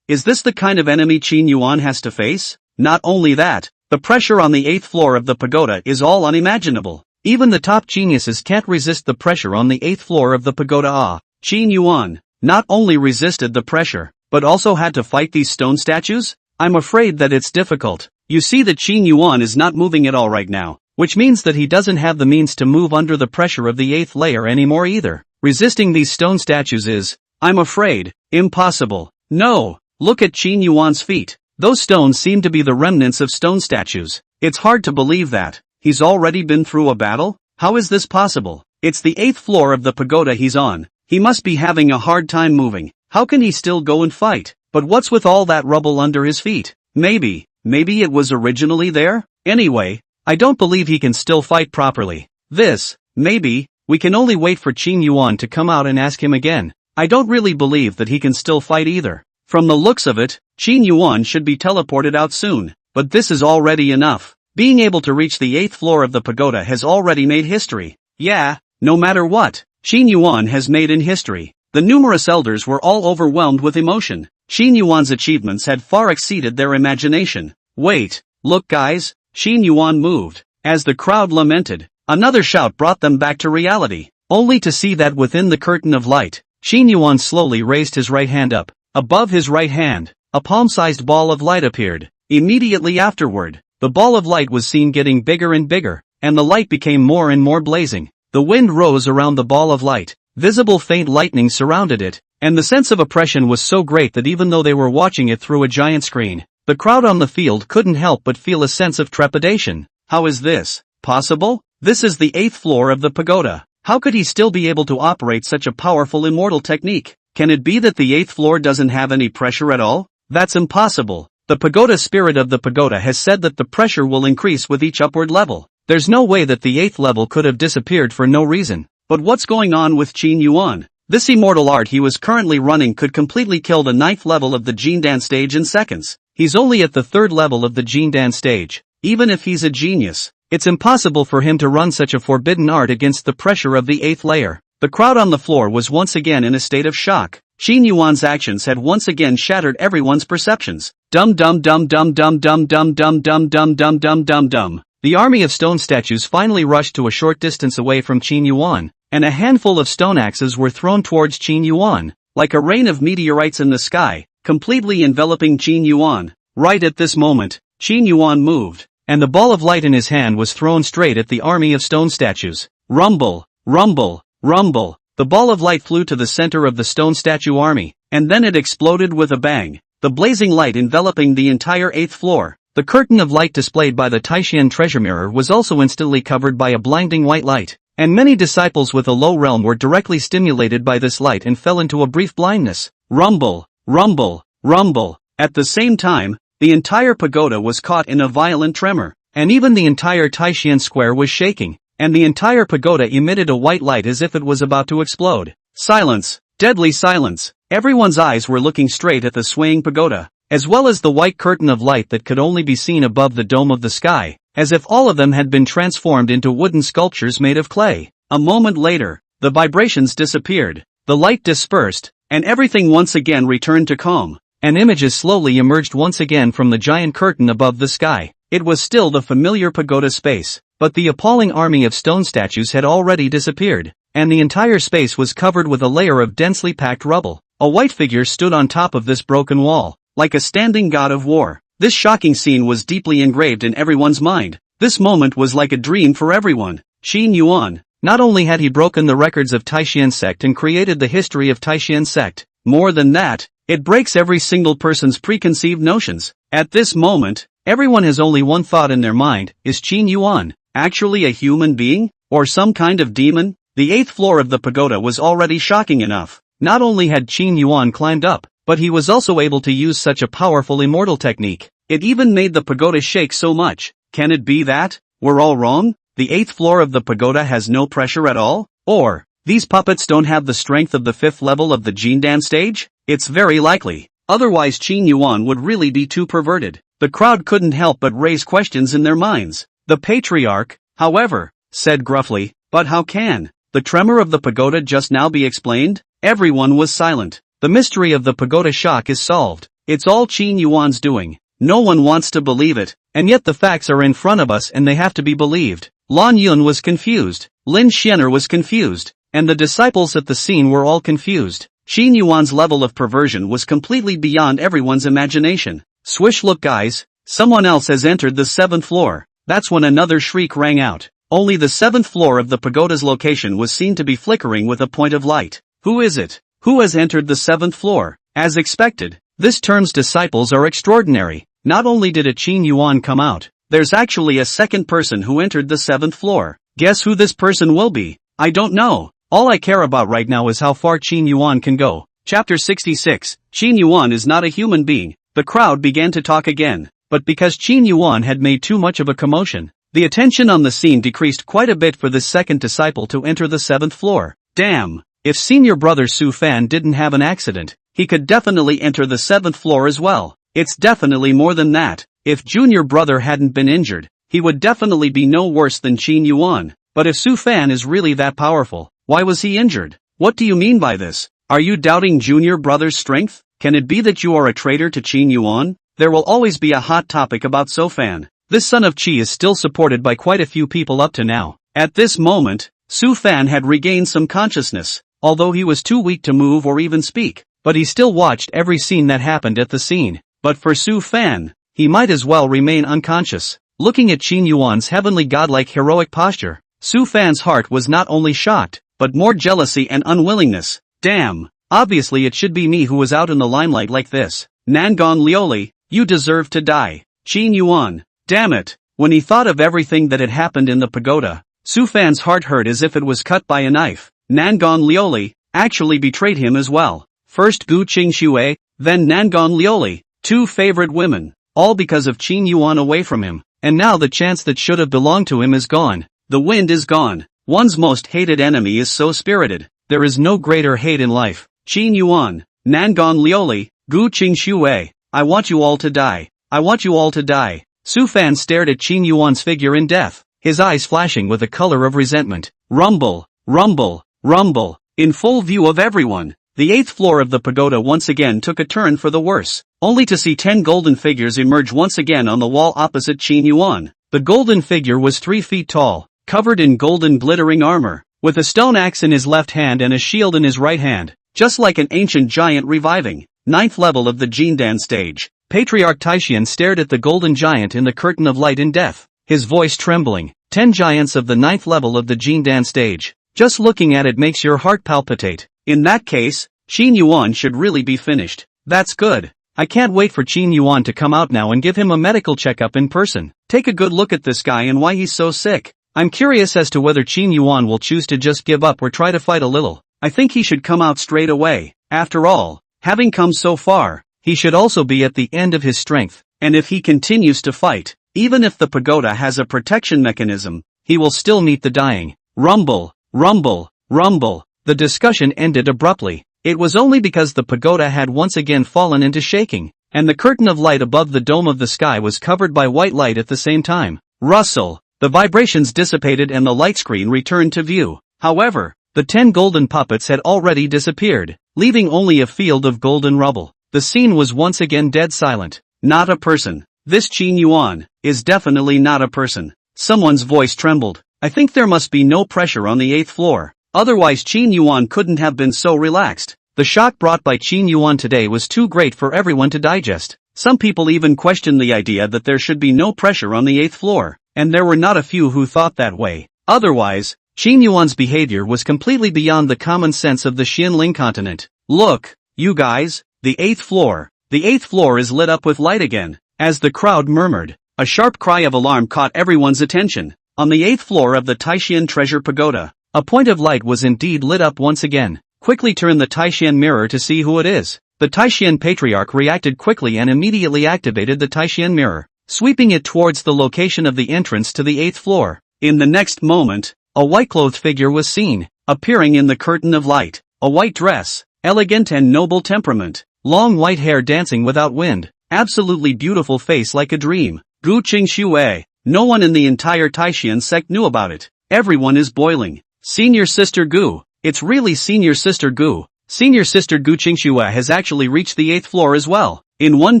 S1: Is this the kind of enemy Qin Yuan has to face? Not only that, the pressure on the 8th floor of the pagoda is all unimaginable. Even the top geniuses can't resist the pressure on the 8th floor of the pagoda. Qin Yuan not only resisted the pressure, but also had to fight these stone statues? I'm afraid that it's difficult. You see that Qin Yuan is not moving at all right now, which means that he doesn't have the means to move under the pressure of the 8th layer anymore either. Resisting these stone statues is, I'm afraid, impossible. No, look at Qin Yuan's feet. Those stones seem to be the remnants of stone statues. It's hard to believe that. He's already been through a battle? How is this possible? It's the 8th floor of the pagoda he's on. He must be having a hard time moving. How can he still go and fight? But what's with all that rubble under his feet? Maybe it was originally there? Anyway, I don't believe he can still fight properly. We can only wait for Qin Yuan to come out and ask him again. I don't really believe that he can still fight either. From the looks of it, Qin Yuan should be teleported out soon. But this is already enough. Being able to reach the 8th floor of the pagoda has already made history. Yeah, no matter what, Qin Yuan has made in history. The numerous elders were all overwhelmed with emotion. Qin Yuan's achievements had far exceeded their imagination. Wait, look guys, Qin Yuan moved. As the crowd lamented, another shout brought them back to reality, only to see that within the curtain of light, Qin Yuan slowly raised his right hand up. Above his right hand, a palm-sized ball of light appeared. Immediately afterward, the ball of light was seen getting bigger and bigger, and the light became more and more blazing. The wind rose around the ball of light. Visible faint lightning surrounded it, and the sense of oppression was so great that even though they were watching it through a giant screen, the crowd on the field couldn't help but feel a sense of trepidation. How is this possible? This is the 8th floor of the pagoda. How could he still be able to operate such a powerful immortal technique? Can it be that the 8th floor doesn't have any pressure at all? That's impossible. The pagoda spirit of the pagoda has said that the pressure will increase with each upward level. There's no way that the 8th level could have disappeared for no reason. But what's going on with Qin Yuan? This immortal art he was currently running could completely kill the 9th level of the Jindan stage in seconds. He's only at the 3rd level of the Jindan stage. Even if he's a genius, it's impossible for him to run such a forbidden art against the pressure of the 8th layer. The crowd on the floor was once again in a state of shock. Qin Yuan's actions had once again shattered everyone's perceptions. Dum dum dum dum dum dum dum dum dum dum dum dum dum dum. The army of stone statues finally rushed to a short distance away from Qin Yuan, and a handful of stone axes were thrown towards Qin Yuan, like a rain of meteorites in the sky, completely enveloping Qin Yuan. Right at this moment, Qin Yuan moved, and the ball of light in his hand was thrown straight at the army of stone statues. Rumble, rumble, rumble. The ball of light flew to the center of the stone statue army, and then it exploded with a bang, the blazing light enveloping the entire 8th floor. The curtain of light displayed by the Taishan treasure mirror was also instantly covered by a blinding white light, and many disciples with a low realm were directly stimulated by this light and fell into a brief blindness. Rumble, rumble, rumble. At the same time, the entire pagoda was caught in a violent tremor, and even the entire Taishan square was shaking, and the entire pagoda emitted a white light as if it was about to explode. Silence, deadly silence. Everyone's eyes were looking straight at the swaying pagoda, as well as the white curtain of light that could only be seen above the dome of the sky, as if all of them had been transformed into wooden sculptures made of clay. A moment later, the vibrations disappeared, the light dispersed, and everything once again returned to calm, and images slowly emerged once again from the giant curtain above the sky. It was still the familiar pagoda space, but the appalling army of stone statues had already disappeared, and the entire space was covered with a layer of densely packed rubble. A white figure stood on top of this broken wall, like a standing god of war. This shocking scene was deeply engraved in everyone's mind. This moment was like a dream for everyone. Qin Yuan, not only had he broken the records of Taishan sect and created the history of Taishan sect, more than that, it breaks every single person's preconceived notions. At this moment, everyone has only one thought in their mind: is Qin Yuan actually a human being, or some kind of demon? The 8th floor of the pagoda was already shocking enough. Not only had Qin Yuan climbed up, but he was also able to use such a powerful immortal technique. It even made the pagoda shake so much. Can it be that we're all wrong? The 8th floor of the pagoda has no pressure at all? Or, these puppets don't have the strength of the 5th level of the Jindan stage? It's very likely. Otherwise Qin Yuan would really be too perverted. The crowd couldn't help but raise questions in their minds. The patriarch, however, said gruffly, "But how can the tremor of the pagoda just now be explained?" Everyone was silent. The mystery of the pagoda shock is solved. It's all Qin Yuan's doing. No one wants to believe it, and yet the facts are in front of us and they have to be believed. Lan Yun was confused, Lin Xianer was confused, and the disciples at the scene were all confused. Qin Yuan's level of perversion was completely beyond everyone's imagination. Swish, look guys, someone else has entered the 7th floor. That's when another shriek rang out. Only the 7th floor of the pagoda's location was seen to be flickering with a point of light. Who is it? Who has entered the 7th floor? As expected, this term's disciples are extraordinary. Not only did a Qin Yuan come out, there's actually a second person who entered the 7th floor. Guess who this person will be? I don't know. All I care about right now is how far Qin Yuan can go. Chapter 66. Qin Yuan is not a human being. The crowd began to talk again, but because Qin Yuan had made too much of a commotion, the attention on the scene decreased quite a bit for this second disciple to enter the 7th floor. Damn, if senior brother Su Fan didn't have an accident, he could definitely enter the 7th floor as well. It's definitely more than that. If junior brother hadn't been injured, he would definitely be no worse than Qin Yuan. But if Su Fan is really that powerful, why was he injured? What do you mean by this? Are you doubting junior brother's strength? Can it be that you are a traitor to Qin Yuan? There will always be a hot topic about Su Fan. This son of Qi is still supported by quite a few people up to now. At this moment, Su Fan had regained some consciousness, although he was too weak to move or even speak, but he still watched every scene that happened at the scene. But for Su Fan, he might as well remain unconscious. Looking at Qin Yuan's heavenly godlike heroic posture, Su Fan's heart was not only shocked, but more jealousy and unwillingness. Damn, obviously it should be me who was out in the limelight like this. Nangon Lioli, you deserve to die. Qin Yuan, damn it. When he thought of everything that had happened in the pagoda, Su Fan's heart hurt as if it was cut by a knife. Nangon Lioli actually betrayed him as well. First Gu Qingxue, then Nangon Lioli, two favorite women, all because of Qin Yuan away from him, and now the chance that should have belonged to him is gone. The wind is gone. One's most hated enemy is so spirited. There is no greater hate in life. Qin Yuan, Nangon Lioli, Gu Qingxue, I want you all to die. I want you all to die. Su Fan stared at Qin Yuan's figure in death, his eyes flashing with a color of resentment. Rumble, rumble, rumble, in full view of everyone. The 8th floor of the pagoda once again took a turn for the worse, only to see 10 golden figures emerge once again on the wall opposite Qin Yuan. The golden figure was 3 feet tall, covered in golden glittering armor, with a stone axe in his left hand and a shield in his right hand, just like an ancient giant reviving. 9th level of the Jindan stage. Patriarch Taishian stared at the golden giant in the curtain of light in death, his voice trembling. 10 giants of the 9th level of the Jindan stage. Just looking at it makes your heart palpitate. In that case, Qin Yuan should really be finished. That's good. I can't wait for Qin Yuan to come out now and give him a medical checkup in person. Take a good look at this guy and why he's so sick. I'm curious as to whether Qin Yuan will choose to just give up or try to fight a little. I think he should come out straight away. After all, having come so far, he should also be at the end of his strength, and if he continues to fight, even if the pagoda has a protection mechanism, he will still meet the dying. Rumble, rumble, rumble. The discussion ended abruptly. It was only because the pagoda had once again fallen into shaking, and the curtain of light above the dome of the sky was covered by white light at the same time. Rustle. The vibrations dissipated and the light screen returned to view. However, the 10 golden puppets had already disappeared, leaving only a field of golden rubble. The scene was once again dead silent. Not a person. This Qin Yuan is definitely not a person. Someone's voice trembled. I think there must be no pressure on the 8th floor. Otherwise Qin Yuan couldn't have been so relaxed. The shock brought by Qin Yuan today was too great for everyone to digest. Some people even questioned the idea that there should be no pressure on the 8th floor, and there were not a few who thought that way. Otherwise, Qin Yuan's behavior was completely beyond the common sense of the Xinling continent. Look, you guys, the 8th floor. The 8th floor is lit up with light again. As the crowd murmured, a sharp cry of alarm caught everyone's attention. On the 8th floor of the Taishian Treasure Pagoda, a point of light was indeed lit up once again. Quickly turn the Taishian mirror to see who it is. The Taishian Patriarch reacted quickly and immediately activated the Taishian mirror, sweeping it towards the location of the entrance to the 8th floor. In the next moment, a white-clothed figure was seen, appearing in the curtain of light. A white dress, elegant and noble temperament, long white hair dancing without wind, absolutely beautiful face like a dream. Gu Qingxue. No one in the entire Taishian sect knew about it. Everyone is boiling. Senior Sister Gu. It's really Senior Sister Gu. Senior Sister Gu Qingxue has actually reached the 8th floor as well. In one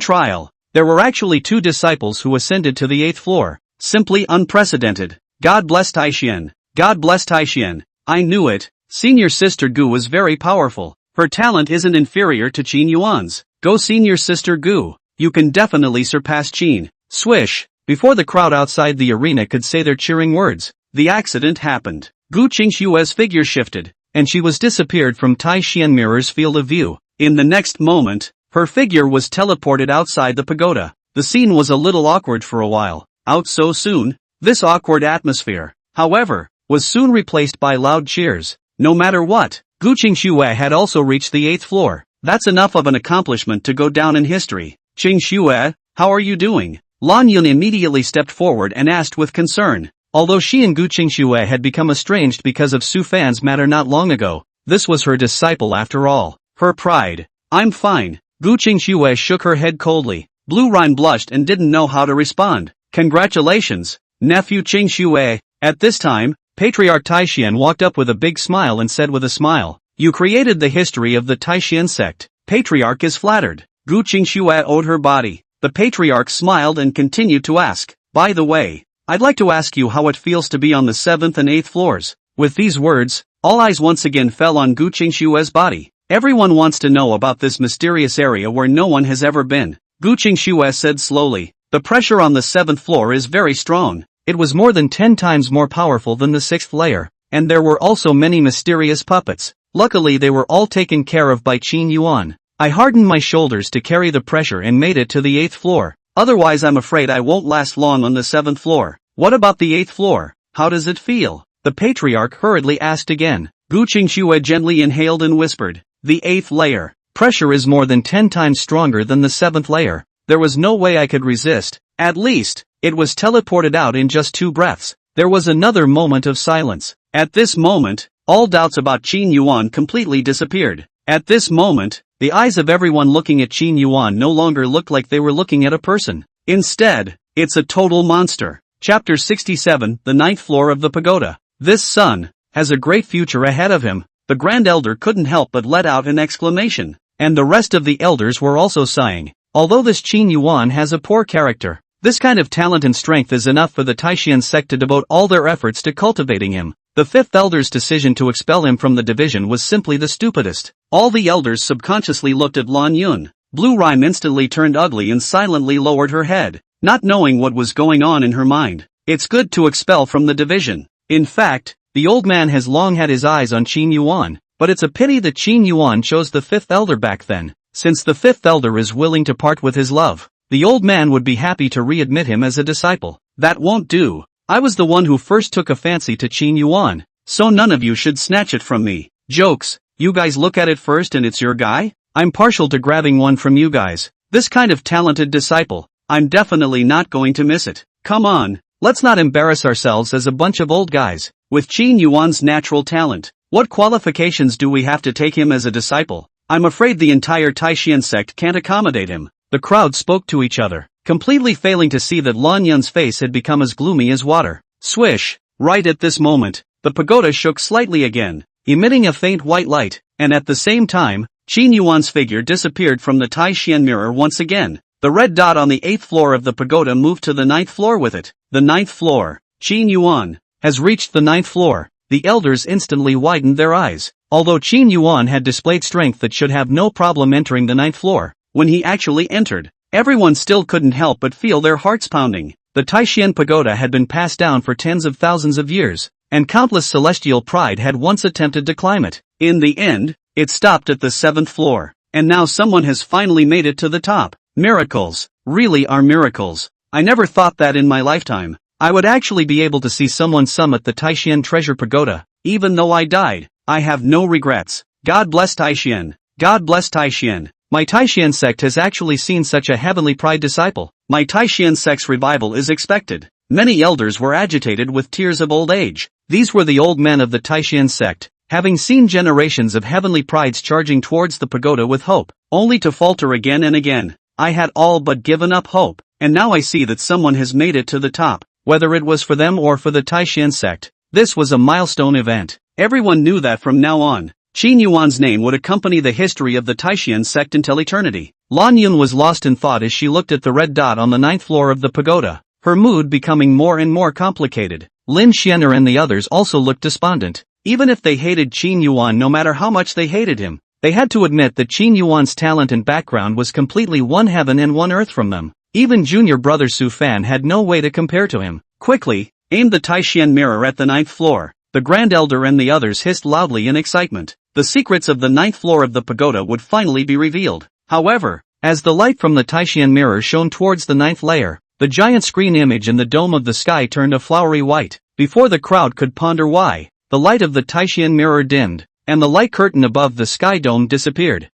S1: trial, There were actually 2 disciples who ascended to the 8th floor. Simply unprecedented. God bless Taishian. God bless Taishian. I knew it. Senior Sister Gu was very powerful. Her talent isn't inferior to Qin Yuan's. Go Senior Sister Gu. You can definitely surpass Qin. Swish. Before the crowd outside the arena could say their cheering words, the accident happened. Gu Qingshue's figure shifted, and she was disappeared from Taishian Mirror's field of view. In the next moment, her figure was teleported outside the pagoda. The scene was a little awkward for a while. Out so soon? This awkward atmosphere, however, was soon replaced by loud cheers. No matter what, Gu Qingxue had also reached the 8th floor. That's enough of an accomplishment to go down in history. Qingxue, how are you doing? Lan Yun immediately stepped forward and asked with concern. Although she and Gu Qingxue had become estranged because of Su Fan's matter not long ago, this was her disciple after all. Her pride. I'm fine. Gu Qingxue shook her head coldly. Blue Rhine blushed and didn't know how to respond. Congratulations, nephew Qingxue. At this time, Patriarch Taishian walked up with a big smile and said with a smile, you created the history of the Taishian sect. Patriarch is flattered. Gu Qingxue owed her body. The Patriarch smiled and continued to ask, by the way, I'd like to ask you how it feels to be on the 7th and 8th floors. With these words, all eyes once again fell on Gu Qingshue's body. Everyone wants to know about this mysterious area where no one has ever been. Gu Qingxue said slowly, the pressure on the 7th floor is very strong. It was more than 10 times more powerful than the 6th layer, and there were also many mysterious puppets. Luckily they were all taken care of by Qin Yuan. I hardened my shoulders to carry the pressure and made it to the 8th floor. Otherwise I'm afraid I won't last long on the 7th floor. What about the 8th floor? How does it feel? The Patriarch hurriedly asked again. Gu Qingxue gently inhaled and whispered, the 8th layer. Pressure is more than 10 times stronger than the 7th layer. There was no way I could resist. At least, it was teleported out in just 2 breaths. There was another moment of silence. At this moment, all doubts about Qin Yuan completely disappeared. At this moment, the eyes of everyone looking at Qin Yuan no longer looked like they were looking at a person. Instead, it's a total monster. Chapter 67, the 9th floor of the pagoda. This son has a great future ahead of him. The Grand Elder couldn't help but let out an exclamation. And the rest of the elders were also sighing. Although this Qin Yuan has a poor character, this kind of talent and strength is enough for the Taishian sect to devote all their efforts to cultivating him. The 5th elder's decision to expel him from the division was simply the stupidest. All the elders subconsciously looked at Lan Yun. Blue Rhyme instantly turned ugly and silently lowered her head, not knowing what was going on in her mind. It's good to expel from the division. In fact, the old man has long had his eyes on Qin Yuan, but it's a pity that Qin Yuan chose the 5th elder back then. Since the 5th elder is willing to part with his love, the old man would be happy to readmit him as a disciple. That won't do. I was the one who first took a fancy to Qin Yuan, so none of you should snatch it from me. Jokes, you guys look at it first and it's your guy? I'm partial to grabbing one from you guys. This kind of talented disciple, I'm definitely not going to miss it. Come on, let's not embarrass ourselves as a bunch of old guys. With Qin Yuan's natural talent, what qualifications do we have to take him as a disciple? I'm afraid the entire Taishian sect can't accommodate him. The crowd spoke to each other, completely failing to see that Lan Yun's face had become as gloomy as water. Swish! Right at this moment, the pagoda shook slightly again, emitting a faint white light, and at the same time, Qin Yuan's figure disappeared from the Taishian mirror once again. The red dot on the 8th floor of the pagoda moved to the 9th floor with it. The 9th floor. Qin Yuan has reached the 9th floor. The elders instantly widened their eyes. Although Qin Yuan had displayed strength that should have no problem entering the 9th floor, when he actually entered, everyone still couldn't help but feel their hearts pounding. The Taishian pagoda had been passed down for tens of thousands of years, and countless celestial pride had once attempted to climb it. In the end, it stopped at the 7th floor, and now someone has finally made it to the top. Miracles, really are miracles. I never thought that in my lifetime I would actually be able to see someone summit the Taishian treasure pagoda. Even though I died, I have no regrets. God bless Taishian. God bless Taishian. My Taishian sect has actually seen such a heavenly pride disciple. My Taishian sect's revival is expected. Many elders were agitated with tears of old age. These were the old men of the Taishian sect, having seen generations of heavenly prides charging towards the pagoda with hope, only to falter again and again. I had all but given up hope, and now I see that someone has made it to the top. Whether it was for them or for the Taishian sect, this was a milestone event. Everyone knew that from now on, Qin Yuan's name would accompany the history of the Taishan sect until eternity. Lan Yun was lost in thought as she looked at the red dot on the 9th floor of the pagoda, her mood becoming more and more complicated. Lin Xianer and the others also looked despondent. Even if they hated Qin Yuan, no matter how much they hated him, they had to admit that Qin Yuan's talent and background was completely one heaven and one earth from them. Even junior brother Su Fan had no way to compare to him. Quickly, aimed the Taishan mirror at the 9th floor. The Grand Elder and the others hissed loudly in excitement. The secrets of the 9th floor of the pagoda would finally be revealed. However, as the light from the Taishan mirror shone towards the 9th layer, the giant screen image in the dome of the sky turned a flowery white. Before the crowd could ponder why, the light of the Taishan mirror dimmed, and the light curtain above the sky dome disappeared.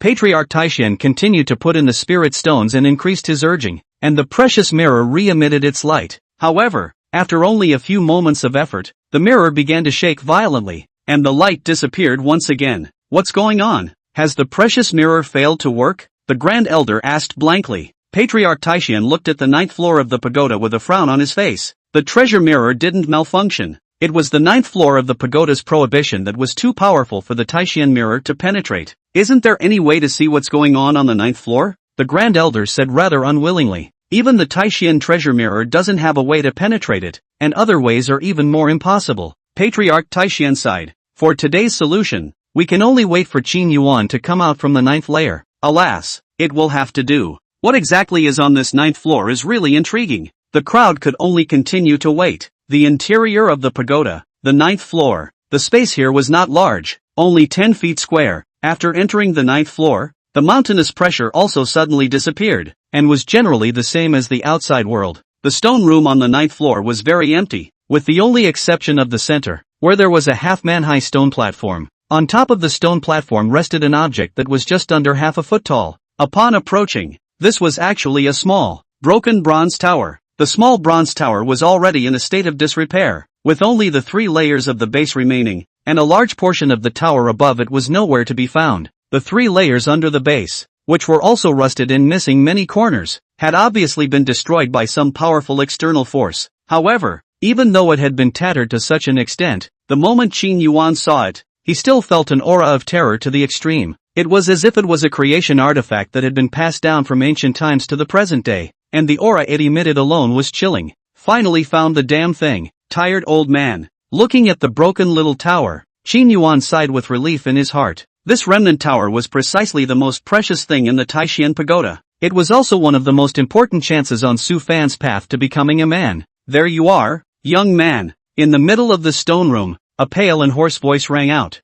S1: Patriarch Taishan continued to put in the spirit stones and increased his urging, and the precious mirror re-emitted its light. However, after only a few moments of effort, the mirror began to shake violently, and the light disappeared once again. What's going on? Has the precious mirror failed to work? The Grand Elder asked blankly. Patriarch Taishan looked at the 9th floor of the pagoda with a frown on his face. The treasure mirror didn't malfunction. It was the 9th floor of the pagoda's prohibition that was too powerful for the Taishan mirror to penetrate. Isn't there any way to see what's going on the 9th floor? The Grand Elder said rather unwillingly. Even the Taishan treasure mirror doesn't have a way to penetrate it, and other ways are even more impossible. Patriarch Taishan sighed. For today's solution, we can only wait for Qin Yuan to come out from the 9th layer. Alas, it will have to do. What exactly is on this 9th floor is really intriguing. The crowd could only continue to wait. The interior of the pagoda, the 9th floor. The space here was not large, only 10 feet square. After entering the 9th floor, the mountainous pressure also suddenly disappeared, and was generally the same as the outside world. The stone room on the 9th floor was very empty, with the only exception of the center, where there was a half-man-high stone platform. On top of the stone platform rested an object that was just under half a foot tall. Upon approaching, this was actually a small, broken bronze tower. The small bronze tower was already in a state of disrepair, with only the 3 layers of the base remaining, and a large portion of the tower above it was nowhere to be found. The 3 layers under the base, which were also rusted and missing many corners, had obviously been destroyed by some powerful external force. However, even though it had been tattered to such an extent, the moment Qin Yuan saw it, he still felt an aura of terror to the extreme. It was as if it was a creation artifact that had been passed down from ancient times to the present day, and the aura it emitted alone was chilling. Finally found the damn thing. Tired old man. Looking at the broken little tower, Qin Yuan sighed with relief in his heart. This remnant tower was precisely the most precious thing in the Taishan pagoda. It was also one of the most important chances on Su Fan's path to becoming a man. There you are, young man. In the middle of the stone room, a pale and hoarse voice rang out.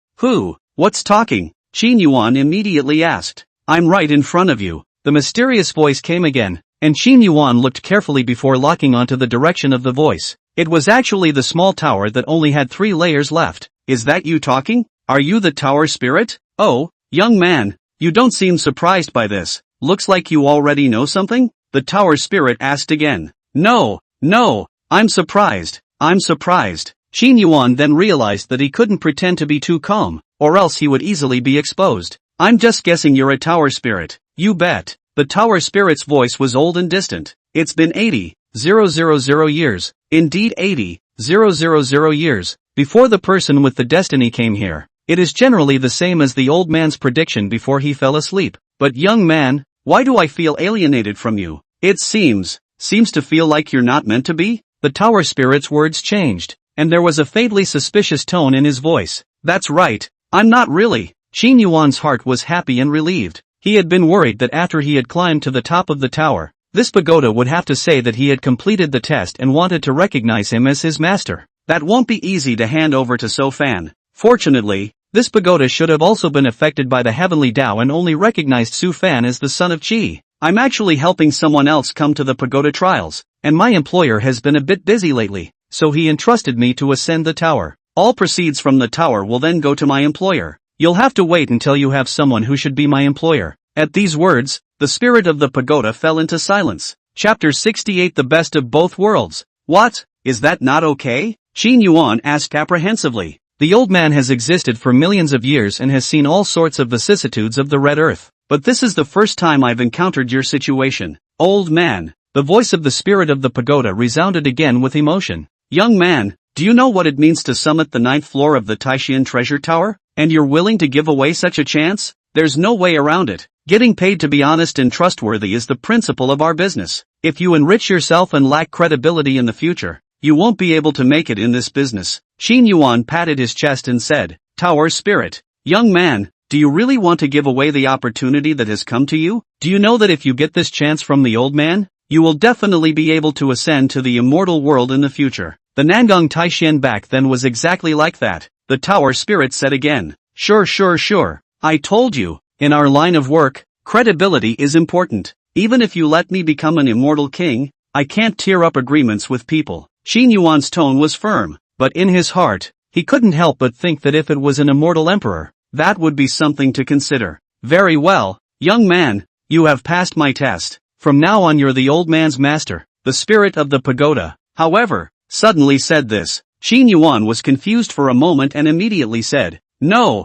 S1: What's talking? Qin Yuan immediately asked. I'm right in front of you. The mysterious voice came again, and Qin Yuan looked carefully before locking onto the direction of the voice. It was actually the small tower that only had 3 layers left. Is that you talking? Are you the tower spirit? Oh, young man, you don't seem surprised by this. Looks like you already know something? The tower spirit asked again. No, I'm surprised. Qin Yuan then realized that he couldn't pretend to be too calm, or else he would easily be exposed. I'm just guessing you're a tower spirit. You bet. The tower spirit's voice was old and distant. It's been 80,000 years. Indeed 80,000 years, before the person with the destiny came here. It is generally the same as the old man's prediction before he fell asleep. But young man, why do I feel alienated from you? It seems to feel like you're not meant to be? The tower spirit's words changed, and there was a faintly suspicious tone in his voice. That's right, I'm not really. Qin Yuan's heart was happy and relieved. He had been worried that after he had climbed to the top of the tower, this pagoda would have to say that he had completed the test and wanted to recognize him as his master. That won't be easy to hand over to So Fan. Fortunately, this pagoda should have also been affected by the heavenly Tao and only recognized Su Fan as the son of Qi. I'm actually helping someone else come to the pagoda trials, and my employer has been a bit busy lately, so he entrusted me to ascend the tower. All proceeds from the tower will then go to my employer. You'll have to wait until you have someone who should be my employer. At these words, the spirit of the pagoda fell into silence. Chapter 68 The Best of Both Worlds. What? Is that not okay? Qin Yuan asked apprehensively. The old man has existed for millions of years and has seen all sorts of vicissitudes of the Red Earth. But this is the first time I've encountered your situation. Old man. The voice of the spirit of the pagoda resounded again with emotion. Young man, Do you know what it means to summit the 9th floor of the Taishan treasure tower? And you're willing to give away such a chance? There's no way around it. Getting paid to be honest and trustworthy is the principle of our business. If you enrich yourself and lack credibility in the future, you won't be able to make it in this business. Xin Yuan patted his chest and said, Tower spirit. Young man, do you really want to give away the opportunity that has come to you? Do you know that if you get this chance from the old man, you will definitely be able to ascend to the immortal world in the future? The Nangong Taishan back then was exactly like that. The tower spirit said again, Sure. I told you, in our line of work, credibility is important. Even if you let me become an immortal king, I can't tear up agreements with people. Xin Yuan's tone was firm, but in his heart, he couldn't help but think that if it was an immortal emperor, that would be something to consider. Very well, young man, you have passed my test. From now on you're the old man's master, the spirit of the pagoda. However, suddenly said this, Xin Yuan was confused for a moment and immediately said, No,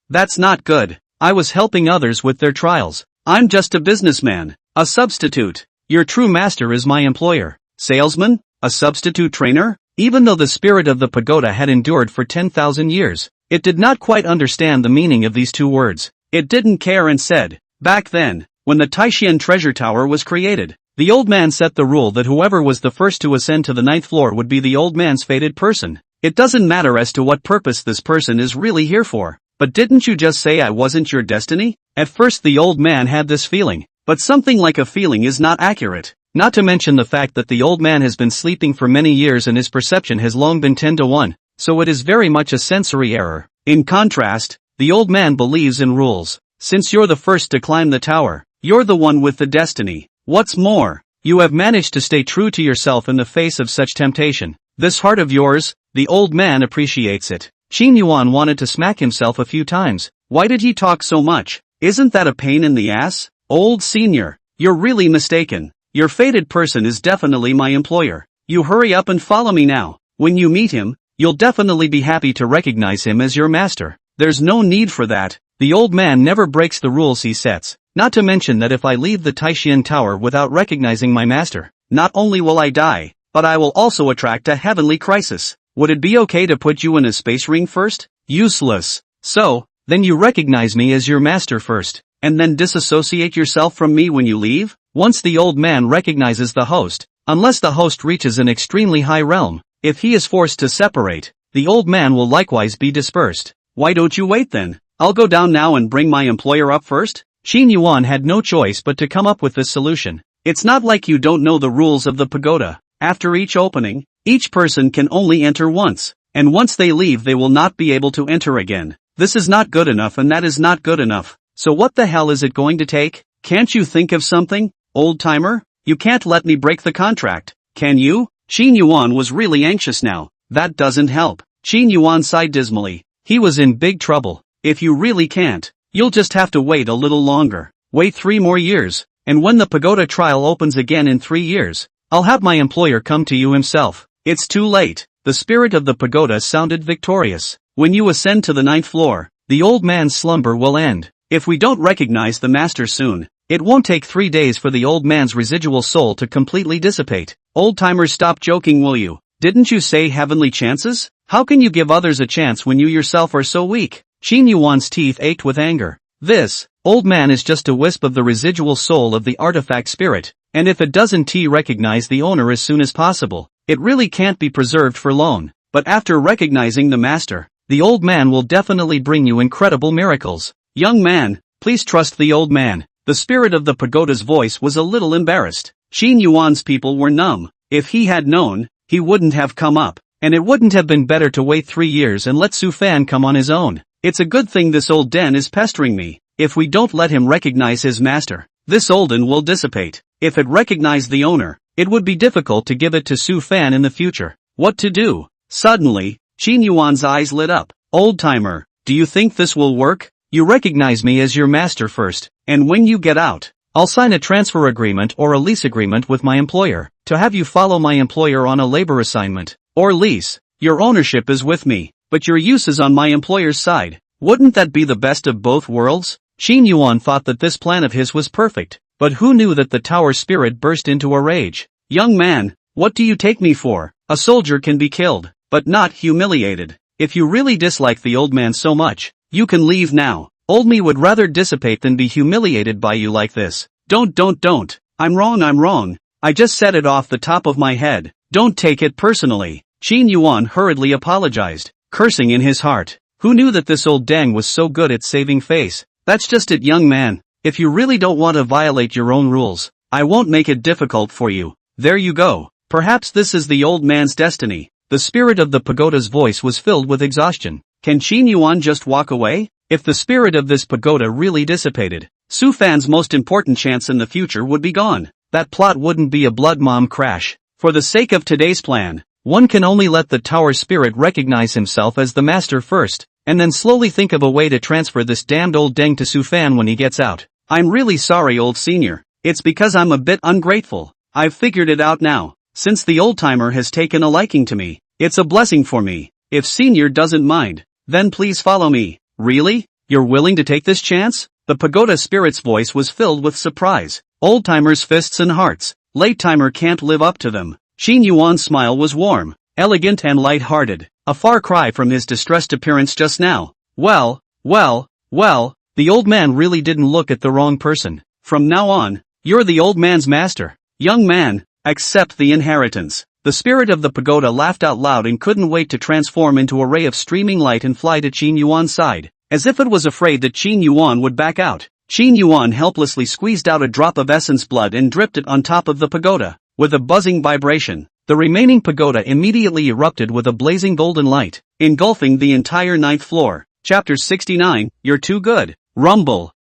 S1: that's not good. I was helping others with their trials. I'm just a businessman, a substitute. Your true master is my employer. Salesman? A substitute trainer? Even though the spirit of the pagoda had endured for 10,000 years, it did not quite understand the meaning of these two words. It didn't care and said, Back then, when the Taishan treasure tower was created, the old man set the rule that whoever was the first to ascend to the 9th floor would be the old man's fated person. It doesn't matter as to what purpose this person is really here for. But didn't you just say I wasn't your destiny? At first the old man had this feeling, but something like a feeling is not accurate. Not to mention the fact that the old man has been sleeping for many years and his perception has long been 10-1, so it is very much a sensory error. In contrast, the old man believes in rules. Since you're the first to climb the tower, you're the one with the destiny. What's more, you have managed to stay true to yourself in the face of such temptation. This heart of yours, the old man appreciates it. Xin Yuan wanted to smack himself a few times. Why did he talk so much? Isn't that a pain in the ass? Old senior, you're really mistaken. Your fated person is definitely my employer. You hurry up and follow me now. When you meet him, you'll definitely be happy to recognize him as your master. There's no need for that. The old man never breaks the rules he sets. Not to mention that if I leave the Taishan tower without recognizing my master, not only will I die, but I will also attract a heavenly crisis. Would it be okay to put you in a space ring first? Useless. So, then you recognize me as your master first, and then disassociate yourself from me when you leave? Once the old man recognizes the host, unless the host reaches an extremely high realm, if he is forced to separate, the old man will likewise be dispersed. Why don't you wait then? I'll go down now and bring my employer up first? Xin Yuan had no choice but to come up with this solution. It's not like you don't know the rules of the pagoda. After each opening, each person can only enter once, and once they leave they will not be able to enter again. This is not good enough and that is not good enough. So what the hell is it going to take? Can't you think of something, old-timer? You can't let me break the contract, can you? Xin Yuan was really anxious now. That doesn't help. Xin Yuan sighed dismally. He was in big trouble. If you really can't, you'll just have to wait a little longer. Wait 3 more years, and when the pagoda trial opens again in 3 years, I'll have my employer come to you himself. It's too late. The spirit of the pagoda sounded victorious. When you ascend to the 9th floor, the old man's slumber will end. If we don't recognize the master soon, it won't take 3 days for the old man's residual soul to completely dissipate. Old-timers, stop joking, will you? Didn't you say heavenly chances? How can you give others a chance when you yourself are so weak? Xin Yuan's teeth ached with anger. This old man is just a wisp of the residual soul of the artifact spirit, and if it doesn't recognize the owner as soon as possible, it really can't be preserved for long. But after recognizing the master, the old man will definitely bring you incredible miracles. Young man, please trust the old man. The spirit of the pagoda's voice was a little embarrassed. Xin Yuan's people were numb. If he had known, he wouldn't have come up, and it wouldn't have been better to wait 3 years and let Su Fan come on his own. It's a good thing this old den is pestering me. If we don't let him recognize his master, this olden will dissipate. If it recognized the owner, it would be difficult to give it to Su Fan in the future. What to do? Suddenly, Xin Yuan's eyes lit up. Old-timer, do you think this will work? You recognize me as your master first, and when you get out, I'll sign a transfer agreement or a lease agreement with my employer, to have you follow my employer on a labor assignment, or lease. Your ownership is with me, but your use is on my employer's side. Wouldn't that be the best of both worlds? Xin Yuan thought that this plan of his was perfect, but who knew that the tower spirit burst into a rage. Young man, what do you take me for? A soldier can be killed, but not humiliated. If you really dislike the old man so much, you can leave now. Old me would rather dissipate than be humiliated by you like this. Don't. I'm wrong. I just said it off the top of my head. Don't take it personally. Qin Yuan hurriedly apologized, cursing in his heart. Who knew that this old dang was so good at saving face? That's just it, young man. If you really don't want to violate your own rules, I won't make it difficult for you. There you go. Perhaps this is the old man's destiny. The spirit of the pagoda's voice was filled with exhaustion. Can Qin Yuan just walk away? If the spirit of this pagoda really dissipated, Su Fan's most important chance in the future would be gone. That plot wouldn't be a blood mom crash. For the sake of today's plan, one can only let the tower spirit recognize himself as the master first, and then slowly think of a way to transfer this damned old deng to Su Fan when he gets out. I'm really sorry, old senior. It's because I'm a bit ungrateful. I've figured it out now. Since the old-timer has taken a liking to me, it's a blessing for me. If senior doesn't mind, then please follow me. Really? You're willing to take this chance? The pagoda spirit's voice was filled with surprise. Old-timer's fists and hearts. Late-timer can't live up to them. Qin Yuan's smile was warm, elegant and light-hearted, a far cry from his distressed appearance just now. Well, the old man really didn't look at the wrong person. From now on, you're the old man's master. Young man, accept the inheritance. The spirit of the pagoda laughed out loud and couldn't wait to transform into a ray of streaming light and fly to Qin Yuan's side, as if it was afraid that Qin Yuan would back out. Qin Yuan helplessly squeezed out a drop of essence blood and dripped it on top of the pagoda. With a buzzing vibration, the remaining pagoda immediately erupted with a blazing golden light, engulfing the entire 9th floor. Chapter 69, You're Too Good. Rumble.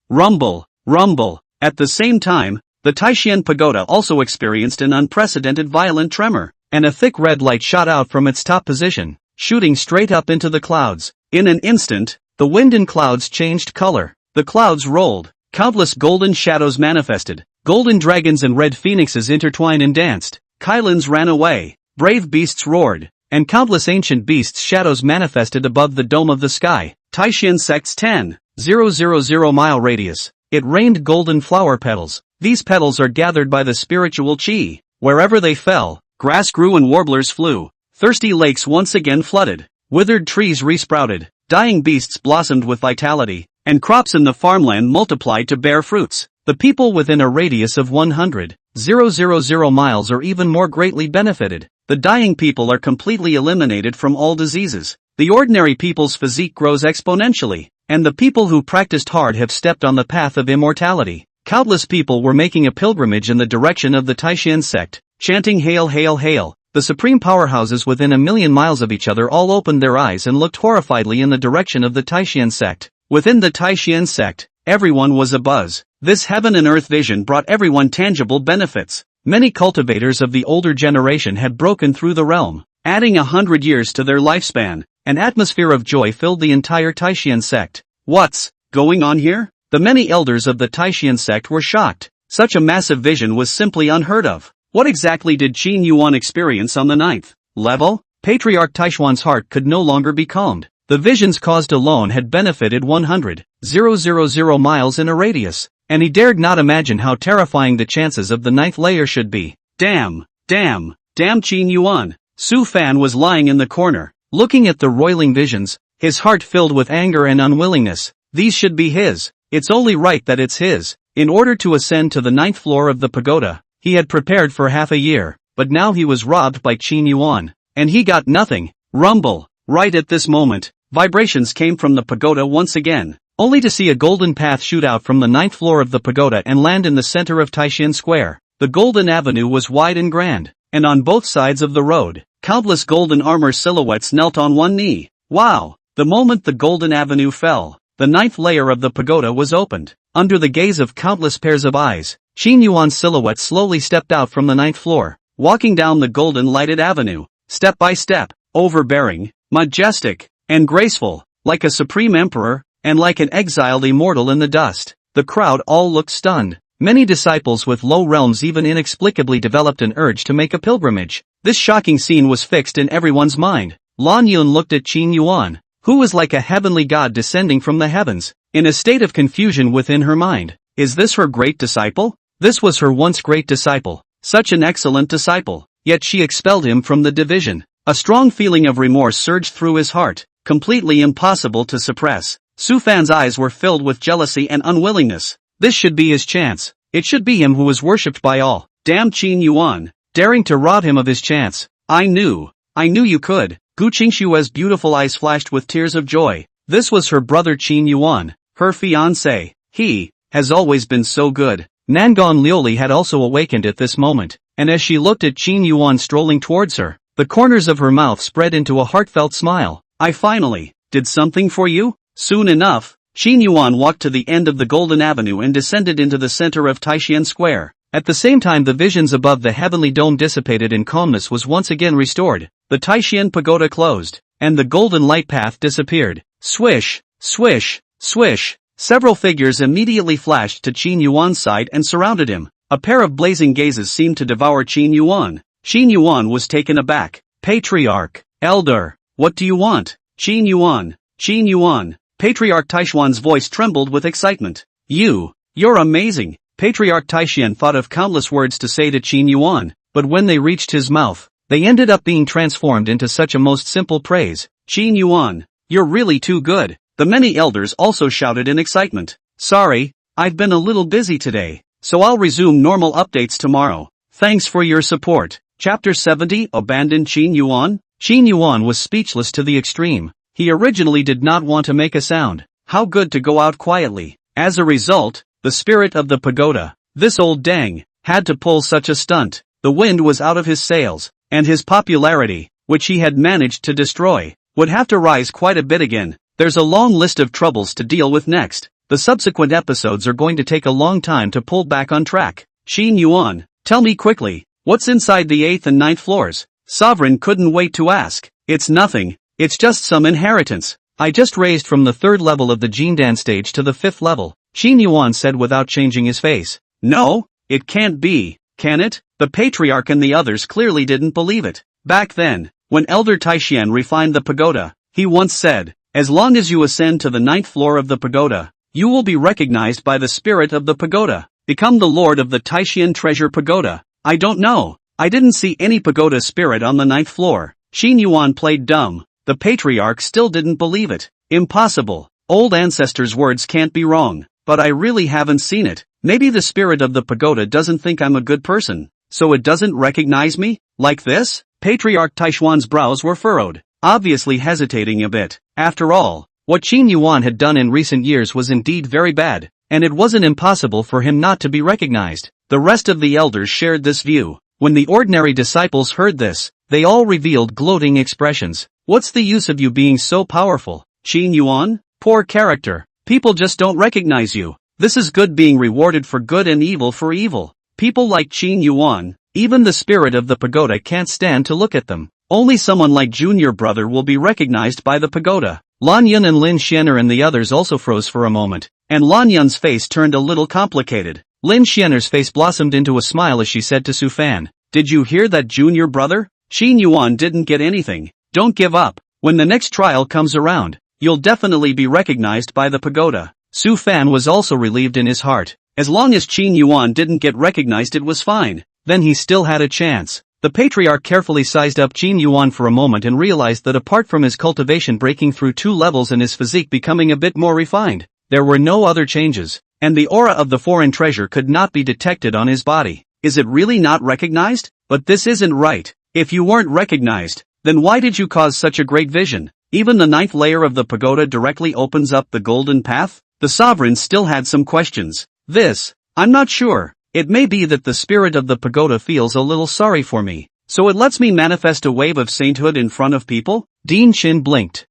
S1: At the same time, the Taishan pagoda also experienced an unprecedented violent tremor, and a thick red light shot out from its top position, shooting straight up into the clouds. In an instant, the wind and clouds changed color. The clouds rolled. Countless golden shadows manifested. Golden dragons and red phoenixes intertwined and danced. Kylans ran away. Brave beasts roared. And countless ancient beasts' shadows manifested above the dome of the sky. Taishan sect's 10,000 mile radius. It rained golden flower petals. These petals are gathered by the spiritual qi. Wherever they fell, grass grew and warblers flew. Thirsty lakes once again flooded. Withered trees resprouted. Dying beasts blossomed with vitality, and crops in the farmland multiplied to bear fruits. The people within a radius of 100,000 miles or even more greatly benefited. The dying people are completely eliminated from all diseases. The ordinary people's physique grows exponentially, and the people who practiced hard have stepped on the path of immortality. Countless people were making a pilgrimage in the direction of the Taishan sect, chanting "Hail, hail, hail." The supreme powerhouses within a million miles of each other all opened their eyes and looked horrifiedly in the direction of the Taishan sect. Within the Taishan sect, everyone was abuzz. This heaven and earth vision brought everyone tangible benefits. Many cultivators of the older generation had broken through the realm, adding 100 years to their lifespan. An atmosphere of joy filled the entire Taishan sect. What's going on here? The many elders of the Taishan sect were shocked. Such a massive vision was simply unheard of. What exactly did Qin Yuan experience on the 9th level? Patriarch Taishuan's heart could no longer be calmed. The visions caused alone had benefited 100,000 miles in a radius, and he dared not imagine how terrifying the chances of the 9th layer should be. Damn Qin Yuan. Su Fan was lying in the corner, looking at the roiling visions, his heart filled with anger and unwillingness. These should be his. It's only right that it's his. In order to ascend to the 9th floor of the pagoda, he had prepared for half a year, but now he was robbed by Qin Yuan, and he got nothing. Rumble. Right at this moment, vibrations came from the pagoda once again, only to see a golden path shoot out from the 9th floor of the pagoda and land in the center of Taishan Square. The golden avenue was wide and grand, and on both sides of the road, countless golden armor silhouettes knelt on one knee. Wow! The moment the golden avenue fell, the 9th layer of the pagoda was opened. Under the gaze of countless pairs of eyes, Qin Yuan's silhouette slowly stepped out from the 9th floor, walking down the golden lighted avenue, step by step, overbearing, majestic, and graceful, like a supreme emperor, and like an exiled immortal in the dust. The crowd all looked stunned. Many disciples with low realms even inexplicably developed an urge to make a pilgrimage. This shocking scene was fixed in everyone's mind. Lan Yun looked at Qin Yuan, who was like a heavenly god descending from the heavens, in a state of confusion within her mind. Is this her great disciple? This was her once great disciple, such an excellent disciple, yet she expelled him from the division. A strong feeling of remorse surged through his heart, completely impossible to suppress. Su Fan's eyes were filled with jealousy and unwillingness. This should be his chance. It should be him who was worshipped by all. Damn Qin Yuan, daring to rob him of his chance. I knew you could. Gu Qingshua's beautiful eyes flashed with tears of joy. This was her brother Qin Yuan, her fiancé. He has always been so good. Nangon Liuli had also awakened at this moment, and as she looked at Qin Yuan strolling towards her, the corners of her mouth spread into a heartfelt smile. I finally did something for you? Soon enough, Qin Yuan walked to the end of the Golden Avenue and descended into the center of Taishan Square. At the same time the visions above the heavenly dome dissipated and calmness was once again restored. The Taishan pagoda closed, and the golden light path disappeared. Swish, swish, swish. Several figures immediately flashed to Qin Yuan's side and surrounded him. A pair of blazing gazes seemed to devour Qin Yuan. Qin Yuan was taken aback. Patriarch, elder, what do you want? Qin Yuan. Patriarch Taishuan's voice trembled with excitement. You're amazing. Patriarch Taishan thought of countless words to say to Qin Yuan, but when they reached his mouth, they ended up being transformed into such a most simple praise. Qin Yuan, you're really too good. The many elders also shouted in excitement. Sorry, I've been a little busy today, so I'll resume normal updates tomorrow. Thanks for your support. Chapter 70 Abandoned Qin Yuan? Qin Yuan was speechless to the extreme. He originally did not want to make a sound. How good to go out quietly. As a result, the spirit of the pagoda, this old dang, had to pull such a stunt. The wind was out of his sails, and his popularity, which he had managed to destroy, would have to rise quite a bit again. There's a long list of troubles to deal with next. The subsequent episodes are going to take a long time to pull back on track. Qin Yuan, tell me quickly, what's inside the 8th and 9th floors? Sovereign couldn't wait to ask. It's nothing. It's just some inheritance. I just raised from the 3rd level of the Jindan stage to the 5th level, Qin Yuan said without changing his face. No, it can't be, can it? The patriarch and the others clearly didn't believe it. Back then, when Elder Taishan refined the pagoda, he once said, as long as you ascend to the 9th floor of the pagoda, you will be recognized by the spirit of the pagoda. Become the lord of the Taishan treasure pagoda. I don't know. I didn't see any pagoda spirit on the 9th floor. Qin Yuan played dumb. The patriarch still didn't believe it. Impossible. Old ancestors' words can't be wrong. But I really haven't seen it. Maybe the spirit of the pagoda doesn't think I'm a good person, so it doesn't recognize me? Like this? Patriarch Taishuan's brows were furrowed, obviously hesitating a bit. After all, what Qin Yuan had done in recent years was indeed very bad, and it wasn't impossible for him not to be recognized. The rest of the elders shared this view. When the ordinary disciples heard this, they all revealed gloating expressions. What's the use of you being so powerful, Qin Yuan? Poor character. People just don't recognize you. This is good being rewarded for good and evil for evil. People like Qin Yuan, even the spirit of the pagoda can't stand to look at them. Only someone like Junior Brother will be recognized by the pagoda. Lan Yun and Lin Xianer and the others also froze for a moment, and Lan Yun's face turned a little complicated. Lin Xianer's face blossomed into a smile as she said to Su Fan, did you hear that, Junior Brother? Qin Yuan didn't get anything. Don't give up. When the next trial comes around, you'll definitely be recognized by the pagoda. Su Fan was also relieved in his heart. As long as Qin Yuan didn't get recognized it was fine. Then he still had a chance. The patriarch carefully sized up Qin Yuan for a moment and realized that apart from his cultivation breaking through 2 levels and his physique becoming a bit more refined, there were no other changes, and the aura of the foreign treasure could not be detected on his body. Is it really not recognized? But this isn't right. If you weren't recognized, then why did you cause such a great vision? Even the 9th layer of the pagoda directly opens up the golden path? The sovereign still had some questions. I'm not sure. It may be that the spirit of the pagoda feels a little sorry for me, so it lets me manifest a wave of sainthood in front of people? Dean Shin blinked.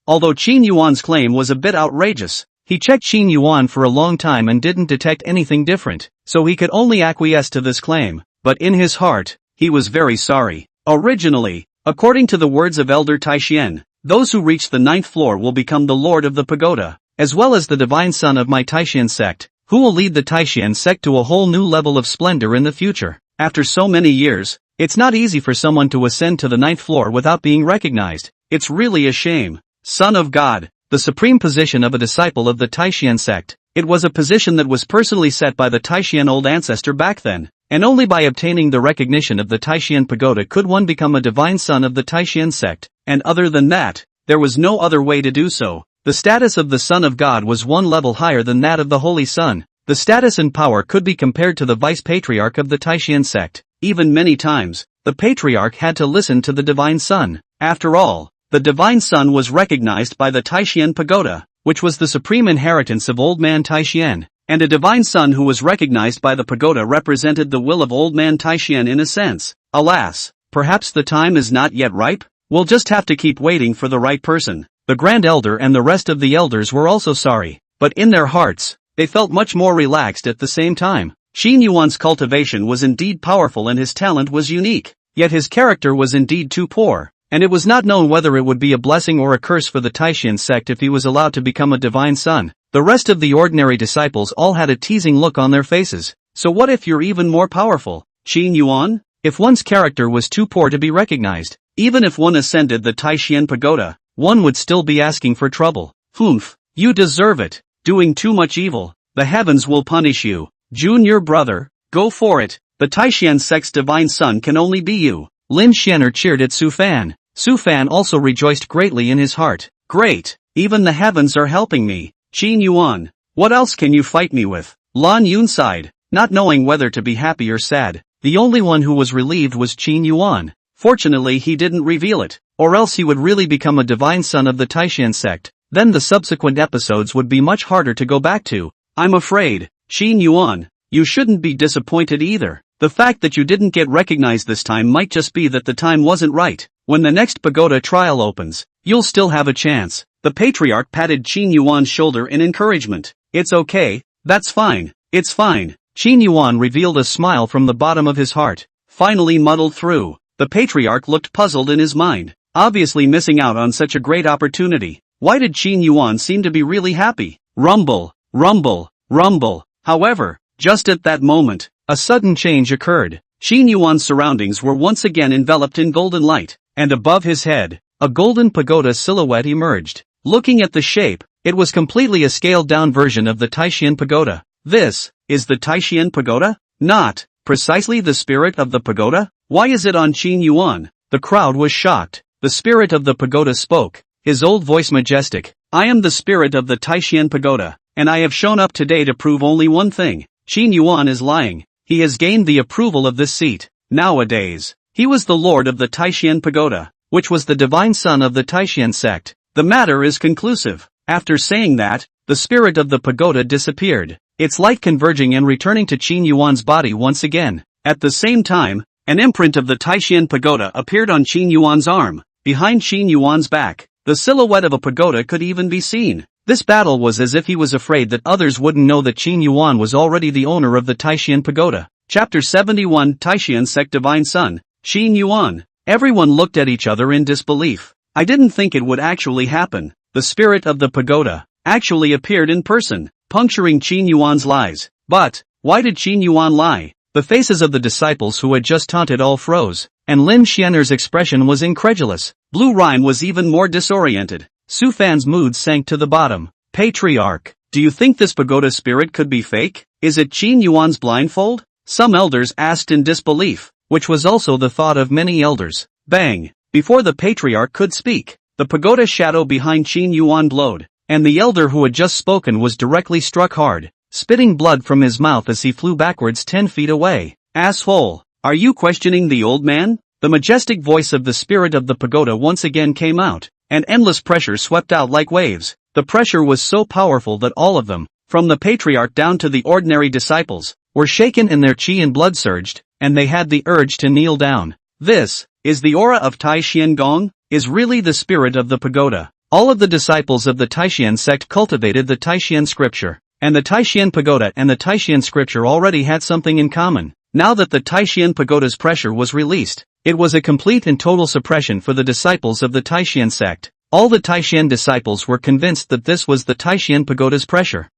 S1: Although Qin Yuan's claim was a bit outrageous, he checked Qin Yuan for a long time and didn't detect anything different, so he could only acquiesce to this claim, but in his heart, he was very sorry. Originally, according to the words of Elder Taishan, those who reach the 9th floor will become the lord of the pagoda, as well as the divine son of my Taishan sect, who will lead the Taishan sect to a whole new level of splendor in the future. After so many years, it's not easy for someone to ascend to the 9th floor without being recognized. It's really a shame. Son of God, the supreme position of a disciple of the Taishan sect. It was a position that was personally set by the Taishan old ancestor back then. and only by obtaining the recognition of the Taishan Pagoda could one become a divine son of the Taishan sect, and other than that, there was no other way to do so. The status of the Son of God was one level higher than that of the Holy Son. The status and power could be compared to the vice-patriarch of the Taishan sect. Even many times, the patriarch had to listen to the divine son. After all, the divine son was recognized by the Taishan Pagoda, which was the supreme inheritance of Old Man Taishan, and a divine son who was recognized by the pagoda represented the will of Old Man Taishan in a sense. Alas, perhaps the time is not yet ripe? We'll just have to keep waiting for the right person. The Grand Elder and the rest of the elders were also sorry, but in their hearts, they felt much more relaxed at the same time. Qin Yuan's cultivation was indeed powerful and his talent was unique, yet his character was indeed too poor, and it was not known whether it would be a blessing or a curse for the Taishan sect if he was allowed to become a divine son. The rest of the ordinary disciples all had a teasing look on their faces. So what if you're even more powerful, Qin Yuan? If one's character was too poor to be recognized, even if one ascended the Taishan Pagoda, one would still be asking for trouble. Humph, you deserve it. Doing too much evil, the heavens will punish you. Junior brother, go for it. The Taishan sect's divine son can only be you. Lin Xianer cheered at Su Fan. Su Fan also rejoiced greatly in his heart. Great, even the heavens are helping me. Qin Yuan, what else can you fight me with? Lan Yun sighed, not knowing whether to be happy or sad. The only one who was relieved was Qin Yuan. Fortunately he didn't reveal it, or else he would really become a divine son of the Taishan sect. Then the subsequent episodes would be much harder to go back to. I'm afraid, Qin Yuan, you shouldn't be disappointed either. The fact that you didn't get recognized this time might just be that the time wasn't right. When the next pagoda trial opens, you'll still have a chance. The patriarch patted Qin Yuan's shoulder in encouragement. It's okay, that's fine, it's fine. Qin Yuan revealed a smile from the bottom of his heart. Finally muddled through. The patriarch looked puzzled in his mind, obviously missing out on such a great opportunity. Why did Qin Yuan seem to be really happy? Rumble, rumble, rumble. However, just at that moment, a sudden change occurred. Qin Yuan's surroundings were once again enveloped in golden light, and above his head, a golden pagoda silhouette emerged. Looking at the shape, it was completely a scaled-down version of the Taishan Pagoda. This is the Taishan Pagoda? Not precisely the spirit of the pagoda? Why is it on Qin Yuan? The crowd was shocked. The spirit of the pagoda spoke, his old voice majestic. I am the spirit of the Taishan Pagoda, and I have shown up today to prove only one thing. Qin Yuan is lying. He has gained the approval of this seat. Nowadays, he was the lord of the Taishan Pagoda, which was the divine son of the Taishan sect. The matter is conclusive. After saying that, the spirit of the pagoda disappeared, its light converging and returning to Qin Yuan's body once again. At the same time, an imprint of the Taishan Pagoda appeared on Qin Yuan's arm, behind Qin Yuan's back. The silhouette of a pagoda could even be seen. This battle was as if he was afraid that others wouldn't know that Qin Yuan was already the owner of the Taishan Pagoda. Chapter 71 Taishan Sect Divine Son, Qin Yuan. Everyone looked at each other in disbelief. I didn't think it would actually happen. The spirit of the pagoda actually appeared in person, puncturing Qin Yuan's lies. But, why did Qin Yuan lie? The faces of the disciples who had just taunted all froze, and Lin Xianer's expression was incredulous. Blue Ryan was even more disoriented. Su Fan's mood sank to the bottom. Patriarch, do you think this pagoda spirit could be fake? Is it Qin Yuan's blindfold? Some elders asked in disbelief, which was also the thought of many elders. Bang! Before the patriarch could speak, the pagoda shadow behind Qin Yuan glowed, and the elder who had just spoken was directly struck hard, spitting blood from his mouth as he flew backwards 10 feet away. Asshole! Are you questioning the old man? The majestic voice of the spirit of the pagoda once again came out, and endless pressure swept out like waves. The pressure was so powerful that all of them, from the patriarch down to the ordinary disciples, were shaken and their chi and blood surged, and they had the urge to kneel down. This is the aura of Taishan Gong, is really the spirit of the pagoda. All of the disciples of the Taishan sect cultivated the Taishan scripture, and the Taishan pagoda and the Taishan scripture already had something in common. Now that the Taishan pagoda's pressure was released, it was a complete and total suppression for the disciples of the Taishan sect. All the Taishan disciples were convinced that this was the Taishan pagoda's pressure.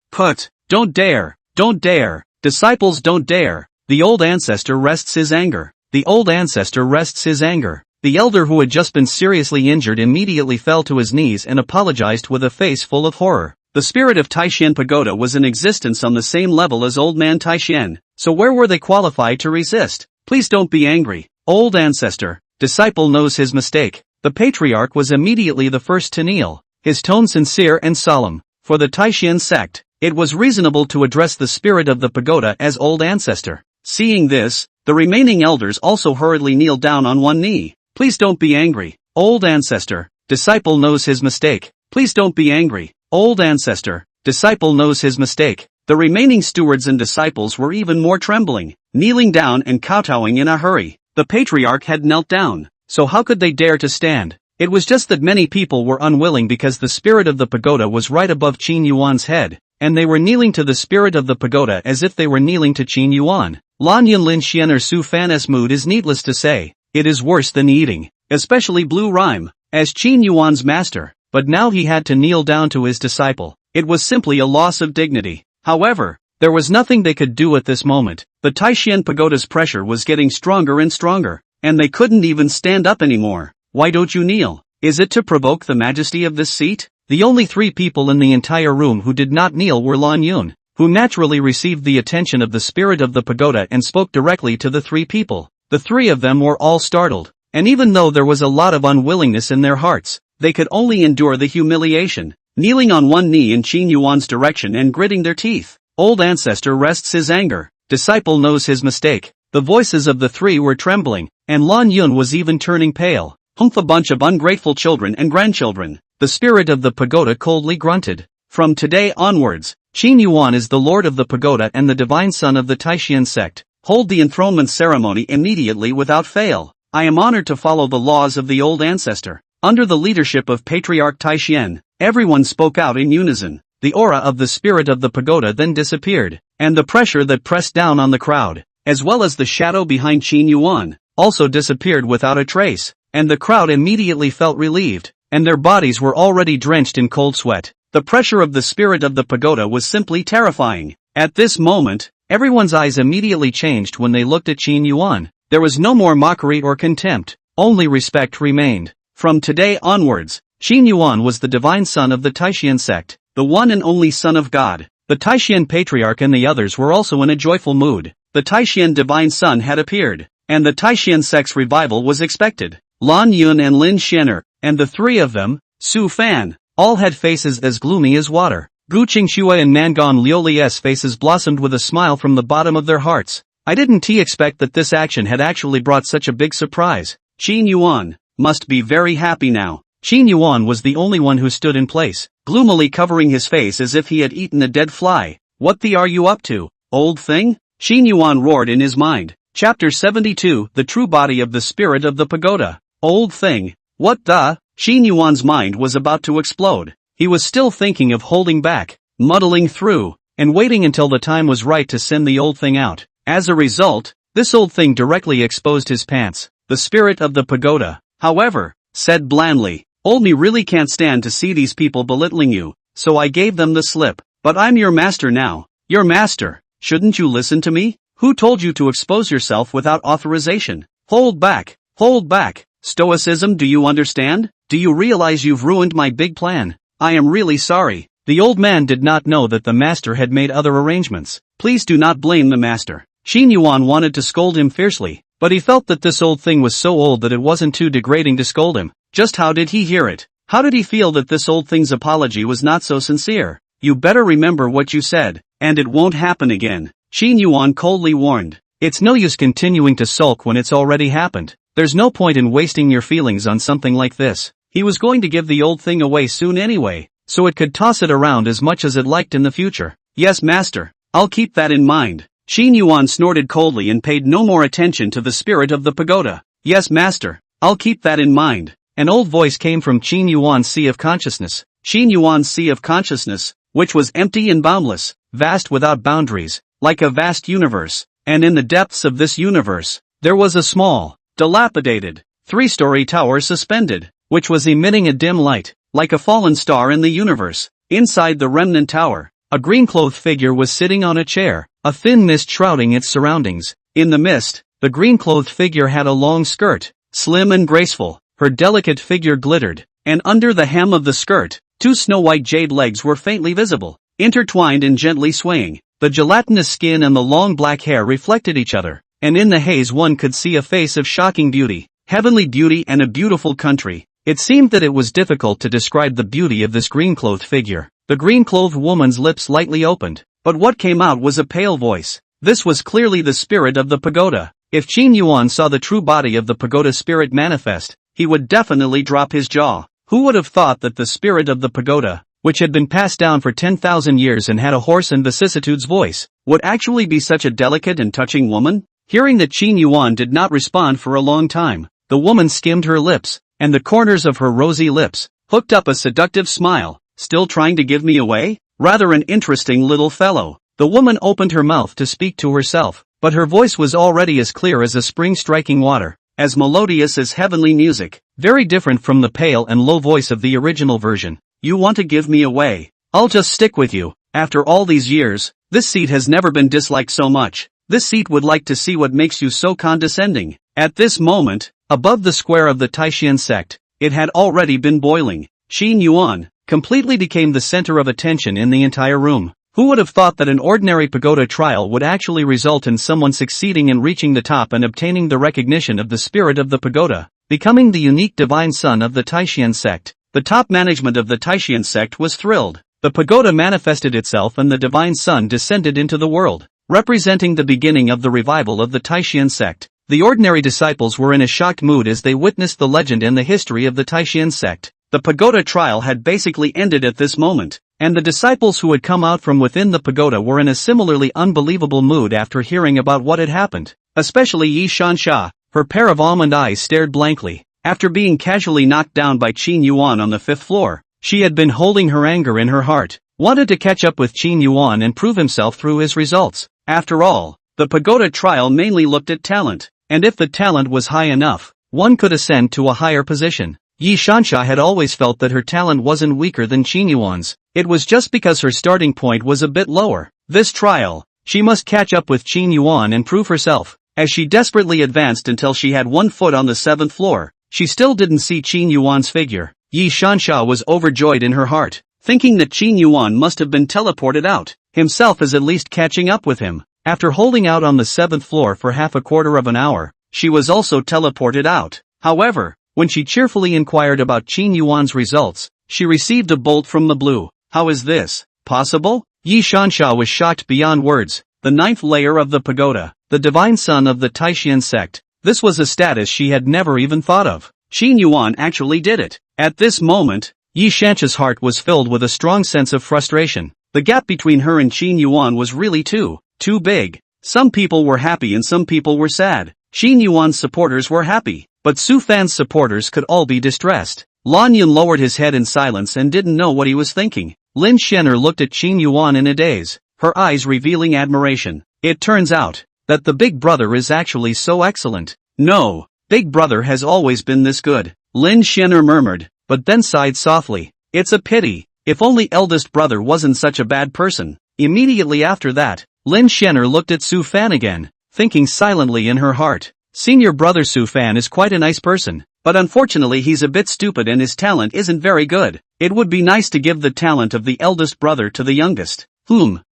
S1: Don't dare, don't dare, disciples don't dare. The old ancestor rests his anger. The old ancestor rests his anger. The elder who had just been seriously injured immediately fell to his knees and apologized with a face full of horror. The spirit of Taishan Pagoda was in existence on the same level as Old Man Taishan. so where were they qualified to resist? Please don't be angry, old ancestor. Disciple knows his mistake. The patriarch was immediately the first to kneel, his tone sincere and solemn. For the Taishan sect, it was reasonable to address the spirit of the pagoda as old ancestor. Seeing this, the remaining elders also hurriedly kneeled down on one knee. Please don't be angry, old ancestor. Disciple knows his mistake. Please don't be angry, old ancestor. Disciple knows his mistake. The remaining stewards and disciples were even more trembling, kneeling down and kowtowing in a hurry. The patriarch had knelt down, so how could they dare to stand? It was just that many people were unwilling because the spirit of the pagoda was right above Qin Yuan's head, and they were kneeling to the spirit of the pagoda as if they were kneeling to Qin Yuan. Lan Yun Lin Xian or Su Fan's mood is needless to say. It is worse than eating, especially Blue Rhyme, as Qin Yuan's master, but now he had to kneel down to his disciple. It was simply a loss of dignity. However, there was nothing they could do at this moment. The Taishan pagoda's pressure was getting stronger and stronger, and they couldn't even stand up anymore. Why don't you kneel? Is it to provoke the majesty of this seat? The only 3 people in the entire room who did not kneel were Lan Yun, who naturally received the attention of the spirit of the pagoda and spoke directly to the 3 people. The 3 of them were all startled, and even though there was a lot of unwillingness in their hearts, they could only endure the humiliation, kneeling on one knee in Qin Yuan's direction and gritting their teeth. Old ancestor rests his anger. Disciple knows his mistake. The voices of the 3 were trembling, and Lan Yun was even turning pale. Humph, a bunch of ungrateful children and grandchildren. The spirit of the pagoda coldly grunted. From today onwards, Qin Yuan is the lord of the pagoda and the divine son of the Taishan sect. Hold the enthronement ceremony immediately without fail. I am honored to follow the laws of the old ancestor. Under the leadership of Patriarch Taishan, everyone spoke out in unison. The aura of the spirit of the pagoda then disappeared, and the pressure that pressed down on the crowd, as well as the shadow behind Qin Yuan, also disappeared without a trace, and the crowd immediately felt relieved, and their bodies were already drenched in cold sweat. The pressure of the spirit of the pagoda was simply terrifying. At this moment, everyone's eyes immediately changed when they looked at Qin Yuan. There was no more mockery or contempt, only respect remained. From today onwards, Qin Yuan was the divine son of the Taishan sect, the one and only son of God. The Taishan patriarch and the others were also in a joyful mood. The Taishan divine son had appeared, and the Taishan sect's revival was expected. Lan Yun and Lin Xianer, and the 3 of them, Su Fan, all had faces as gloomy as water. Gu Qingxue and Nangon Liuli's faces blossomed with a smile from the bottom of their hearts. I didn't expect that this action had actually brought such a big surprise. Qin Yuan must be very happy now. Qin Yuan was the only one who stood in place, gloomily covering his face as if he had eaten a dead fly. What the are you up to, old thing? Qin Yuan roared in his mind. Chapter 72, The True Body of the Spirit of the Pagoda. Old thing? What the? Qin Yuan's mind was about to explode. He was still thinking of holding back, muddling through, and waiting until the time was right to send the old thing out. As a result, this old thing directly exposed his pants. The spirit of the pagoda, however, said blandly, "Old me really can't stand to see these people belittling you, so I gave them the slip. But I'm your master now." Your master? Shouldn't you listen to me? Who told you to expose yourself without authorization? Hold back, hold back. Stoicism, do you understand? Do you realize you've ruined my big plan? I am really sorry. The old man did not know that the master had made other arrangements. Please do not blame the master. Qin Yuan wanted to scold him fiercely, but he felt that this old thing was so old that it wasn't too degrading to scold him. Just how did he hear it? How did he feel that this old thing's apology was not so sincere? You better remember what you said, and it won't happen again. Qin Yuan coldly warned. It's no use continuing to sulk when it's already happened. There's no point in wasting your feelings on something like this. He was going to give the old thing away soon anyway, so it could toss it around as much as it liked in the future. Yes, master. I'll keep that in mind. Qin Yuan snorted coldly and paid no more attention to the spirit of the pagoda. Yes, master. I'll keep that in mind. An old voice came from Qin Yuan's sea of consciousness. Qin Yuan's sea of consciousness, which was empty and boundless, vast without boundaries, like a vast universe. And in the depths of this universe, there was a small, dilapidated, 3-story tower suspended, which was emitting a dim light, like a fallen star in the universe. Inside the remnant tower, a green-clothed figure was sitting on a chair, a thin mist shrouding its surroundings. In the mist, the green-clothed figure had a long skirt, slim and graceful. Her delicate figure glittered, and under the hem of the skirt, 2 snow-white jade legs were faintly visible, intertwined and gently swaying. The gelatinous skin and the long black hair reflected each other, and in the haze one could see a face of shocking beauty, heavenly beauty and a beautiful country. It seemed that it was difficult to describe the beauty of this green-clothed figure. The green-clothed woman's lips lightly opened, but what came out was a pale voice. This was clearly the spirit of the pagoda. If Qin Yuan saw the true body of the pagoda spirit manifest, he would definitely drop his jaw. Who would have thought that the spirit of the pagoda, which had been passed down for 10,000 years and had a hoarse and vicissitudes voice, would actually be such a delicate and touching woman? Hearing that Qin Yuan did not respond for a long time, the woman skimmed her lips, and the corners of her rosy lips hooked up a seductive smile. Still trying to give me away? Rather an interesting little fellow. The woman opened her mouth to speak to herself, but her voice was already as clear as a spring striking water, as melodious as heavenly music, very different from the pale and low voice of the original version. You want to give me away? I'll just stick with you. After all these years, this seat has never been disliked so much. This seat would like to see what makes you so condescending. At this moment, above the square of the Taishan sect, it had already been boiling. Qin Yuan completely became the center of attention in the entire room. Who would have thought that an ordinary pagoda trial would actually result in someone succeeding in reaching the top and obtaining the recognition of the spirit of the pagoda, becoming the unique divine son of the Taishan sect? The top management of the Taishan sect was thrilled. The pagoda manifested itself and the divine son descended into the world, representing the beginning of the revival of the Taishan sect. The ordinary disciples were in a shocked mood as they witnessed the legend and the history of the Taishan sect. The pagoda trial had basically ended at this moment, and the disciples who had come out from within the pagoda were in a similarly unbelievable mood after hearing about what had happened. Especially Yi Shansha, her pair of almond eyes stared blankly. After being casually knocked down by Qin Yuan on the 5th floor, she had been holding her anger in her heart, wanted to catch up with Qin Yuan and prove himself through his results. After all, the pagoda trial mainly looked at talent, and if the talent was high enough, one could ascend to a higher position. Yi Shansha had always felt that her talent wasn't weaker than Qin Yuan's, it was just because her starting point was a bit lower. This trial, she must catch up with Qin Yuan and prove herself. As she desperately advanced until she had one foot on the 7th floor, she still didn't see Qin Yuan's figure. Yi Shansha was overjoyed in her heart, thinking that Qin Yuan must have been teleported out, himself is at least catching up with him. After holding out on the 7th floor for half a quarter of an hour, she was also teleported out. However, when she cheerfully inquired about Qin Yuan's results, she received a bolt from the blue. How is this possible? Yi Shansha was shocked beyond words. The 9th layer of the pagoda, the divine son of the Taishan sect. This was a status she had never even thought of. Qin Yuan actually did it. At this moment, Yi Shansha's heart was filled with a strong sense of frustration. The gap between her and Qin Yuan was really too big. Some people were happy and some people were sad. Qin Yuan's supporters were happy, but Su Fan's supporters could all be distressed. Lan Yun lowered his head in silence and didn't know what he was thinking. Lin Shenner looked at Qin Yuan in a daze, her eyes revealing admiration. It turns out that the big brother is actually so excellent. No, big brother has always been this good, Lin Shenner murmured, but then sighed softly. It's a pity, if only eldest brother wasn't such a bad person. Immediately after that, Lin Shenner looked at Su Fan again, thinking silently in her heart. Senior brother Su Fan is quite a nice person, but unfortunately he's a bit stupid and his talent isn't very good. It would be nice to give the talent of the eldest brother to the youngest.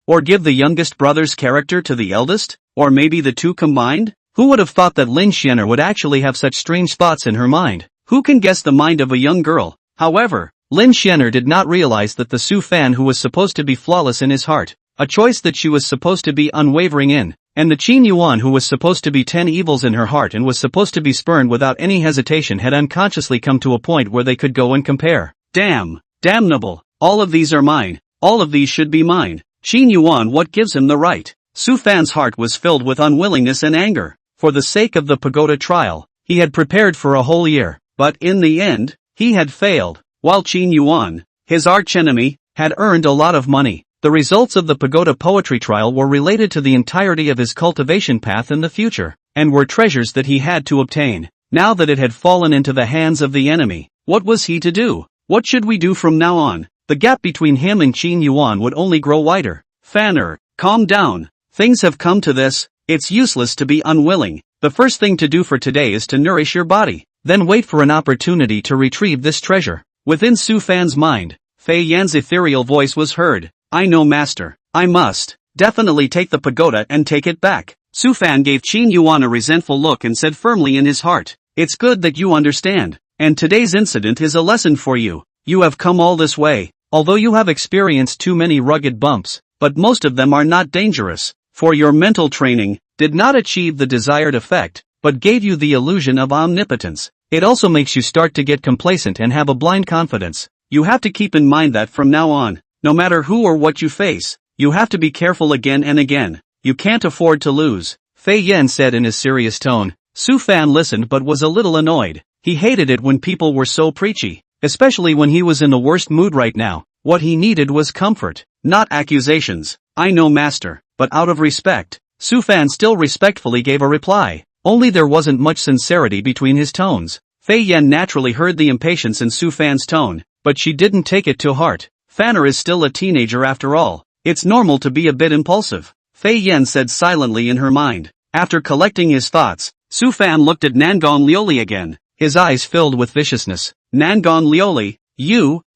S1: Or give the youngest brother's character to the eldest? Or maybe the two combined? Who would have thought that Lin Shenner would actually have such strange thoughts in her mind? Who can guess the mind of a young girl? However, Lin Shenner did not realize that the Su Fan who was supposed to be flawless in his heart, a choice that she was supposed to be unwavering in, and the Qin Yuan who was supposed to be 10 evils in her heart and was supposed to be spurned without any hesitation had unconsciously come to a point where they could go and compare. Damnable, all of these are mine, all of these should be mine. Qin Yuan, what gives him the right? Su Fan's heart was filled with unwillingness and anger. For the sake of the pagoda trial, he had prepared for a whole year, but in the end, he had failed, while Qin Yuan, his archenemy, had earned a lot of money. The results of the pagoda poetry trial were related to the entirety of his cultivation path in the future, and were treasures that he had to obtain. Now that it had fallen into the hands of the enemy, what was he to do? What should we do from now on? The gap between him and Qin Yuan would only grow wider. Fanner, calm down. Things have come to this. It's useless to be unwilling. The first thing to do for today is to nourish your body, then wait for an opportunity to retrieve this treasure. Within Su Fan's mind, Fei Yan's ethereal voice was heard. I know, master. I must. definitely take the pagoda and take it back. Su Fan gave Qin Yuan a resentful look and said firmly in his heart, "It's good that you understand, and today's incident is a lesson for you. You have come all this way, although you have experienced too many rugged bumps, but most of them are not dangerous, for your mental training did not achieve the desired effect, but gave you the illusion of omnipotence. It also makes you start to get complacent and have a blind confidence. You have to keep in mind that from now on, no matter who or what you face, you have to be careful again and again. You can't afford to lose," Fei Yan said in his serious tone. Su Fan listened but was a little annoyed. He hated it when people were so preachy, especially when he was in the worst mood right now. What he needed was comfort, not accusations. "I know, master, but out of respect," Su Fan still respectfully gave a reply. Only there wasn't much sincerity between his tones. Fei Yan naturally heard the impatience in Su Fan's tone, but she didn't take it to heart. Fanner is still a teenager after all. It's normal to be a bit impulsive, Fei Yan said silently in her mind. After collecting his thoughts, Su Fan looked at Nangon Lioli again, his eyes filled with viciousness. "Nangon Lioli,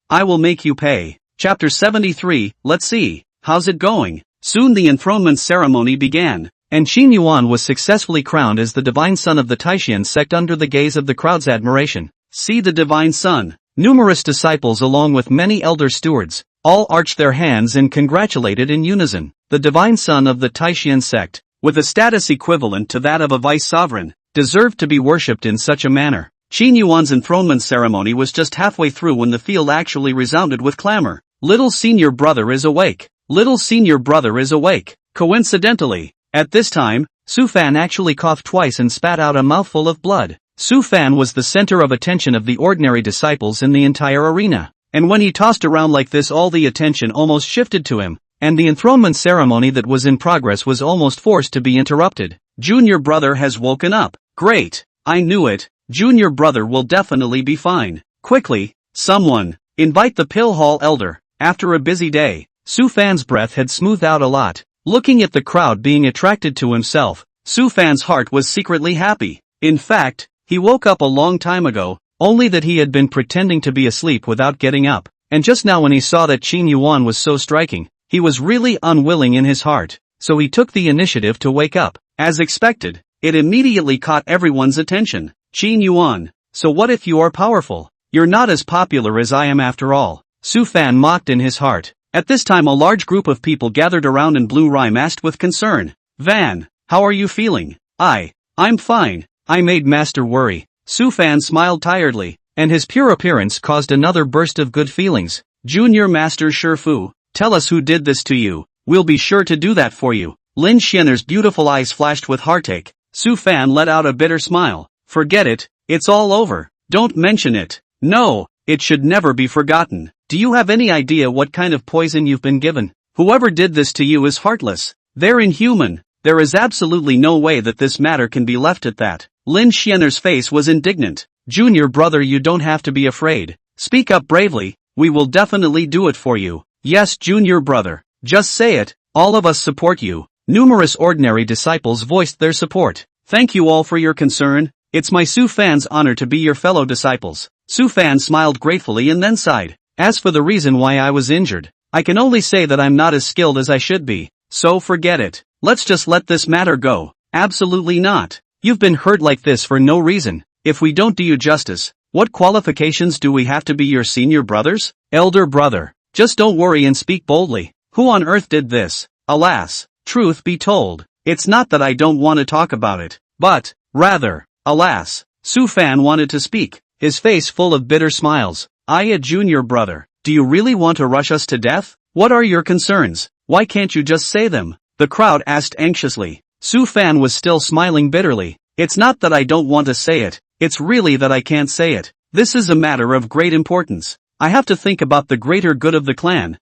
S1: I will make you pay." Chapter 73, let's see, how's it going? Soon the enthronement ceremony began, and Qin Yuan was successfully crowned as the divine son of the Taishan sect under the gaze of the crowd's admiration. See the divine son. Numerous disciples along with many elder stewards, all arched their hands and congratulated in unison. The divine son of the Taishan sect, with a status equivalent to that of a vice sovereign, deserved to be worshipped in such a manner. Qin Yuan's enthronement ceremony was just halfway through when the field actually resounded with clamor. "Little senior brother is awake! Little senior brother is awake!" Coincidentally, at this time, Su Fan actually coughed twice and spat out a mouthful of blood. Su Fan was the center of attention of the ordinary disciples in the entire arena, and when he tossed around like this all the attention almost shifted to him, and the enthronement ceremony that was in progress was almost forced to be interrupted. "Junior brother has woken up. Great! I knew it. Junior brother will definitely be fine. Quickly, someone, invite the pill hall elder." After a busy day, Su Fan's breath had smoothed out a lot. Looking at the crowd being attracted to himself, Su Fan's heart was secretly happy. In fact, he woke up a long time ago, only that he had been pretending to be asleep without getting up, and just now when he saw that Qin Yuan was so striking, he was really unwilling in his heart, so he took the initiative to wake up. As expected, it immediately caught everyone's attention. "Qin Yuan, so what if you are powerful? You're not as popular as I am after all," Su Fan mocked in his heart. At this time a large group of people gathered around and Blue Rhyme asked with concern, "Van, how are you feeling?" I'm fine. I made master worry." Su Fan smiled tiredly, and his pure appearance caused another burst of good feelings. "Junior Master Shifu, tell us who did this to you. We'll be sure to do that for you." Lin Xianer's beautiful eyes flashed with heartache. Su Fan let out a bitter smile. "Forget it, it's all over. Don't mention it. No, it should never be forgotten. Do you have any idea what kind of poison you've been given? Whoever did this to you is heartless. They're inhuman. There is absolutely no way that this matter can be left at that." Lin Xianer's face was indignant. "Junior brother, you don't have to be afraid. Speak up bravely, we will definitely do it for you." "Yes, junior brother, just say it, all of us support you." Numerous ordinary disciples voiced their support. "Thank you all for your concern. It's my Su Fan's honor to be your fellow disciples." Su Fan smiled gratefully and then sighed. "As for the reason why I was injured, I can only say that I'm not as skilled as I should be. So forget it. Let's just let this matter go." "Absolutely not. You've been hurt like this for no reason. If we don't do you justice, what qualifications do we have to be your senior brothers?" "Elder brother, just don't worry and speak boldly. Who on earth did this?" "Alas, truth be told, it's not that I don't want to talk about it, but, rather, alas." Su Fan wanted to speak, his face full of bitter smiles. "A junior brother, do you really want to rush us to death? What are your concerns? Why can't you just say them?" the crowd asked anxiously. Su Fan was still smiling bitterly. "It's not that I don't want to say it, it's really that I can't say it. This is a matter of great importance. I have to think about the greater good of the clan.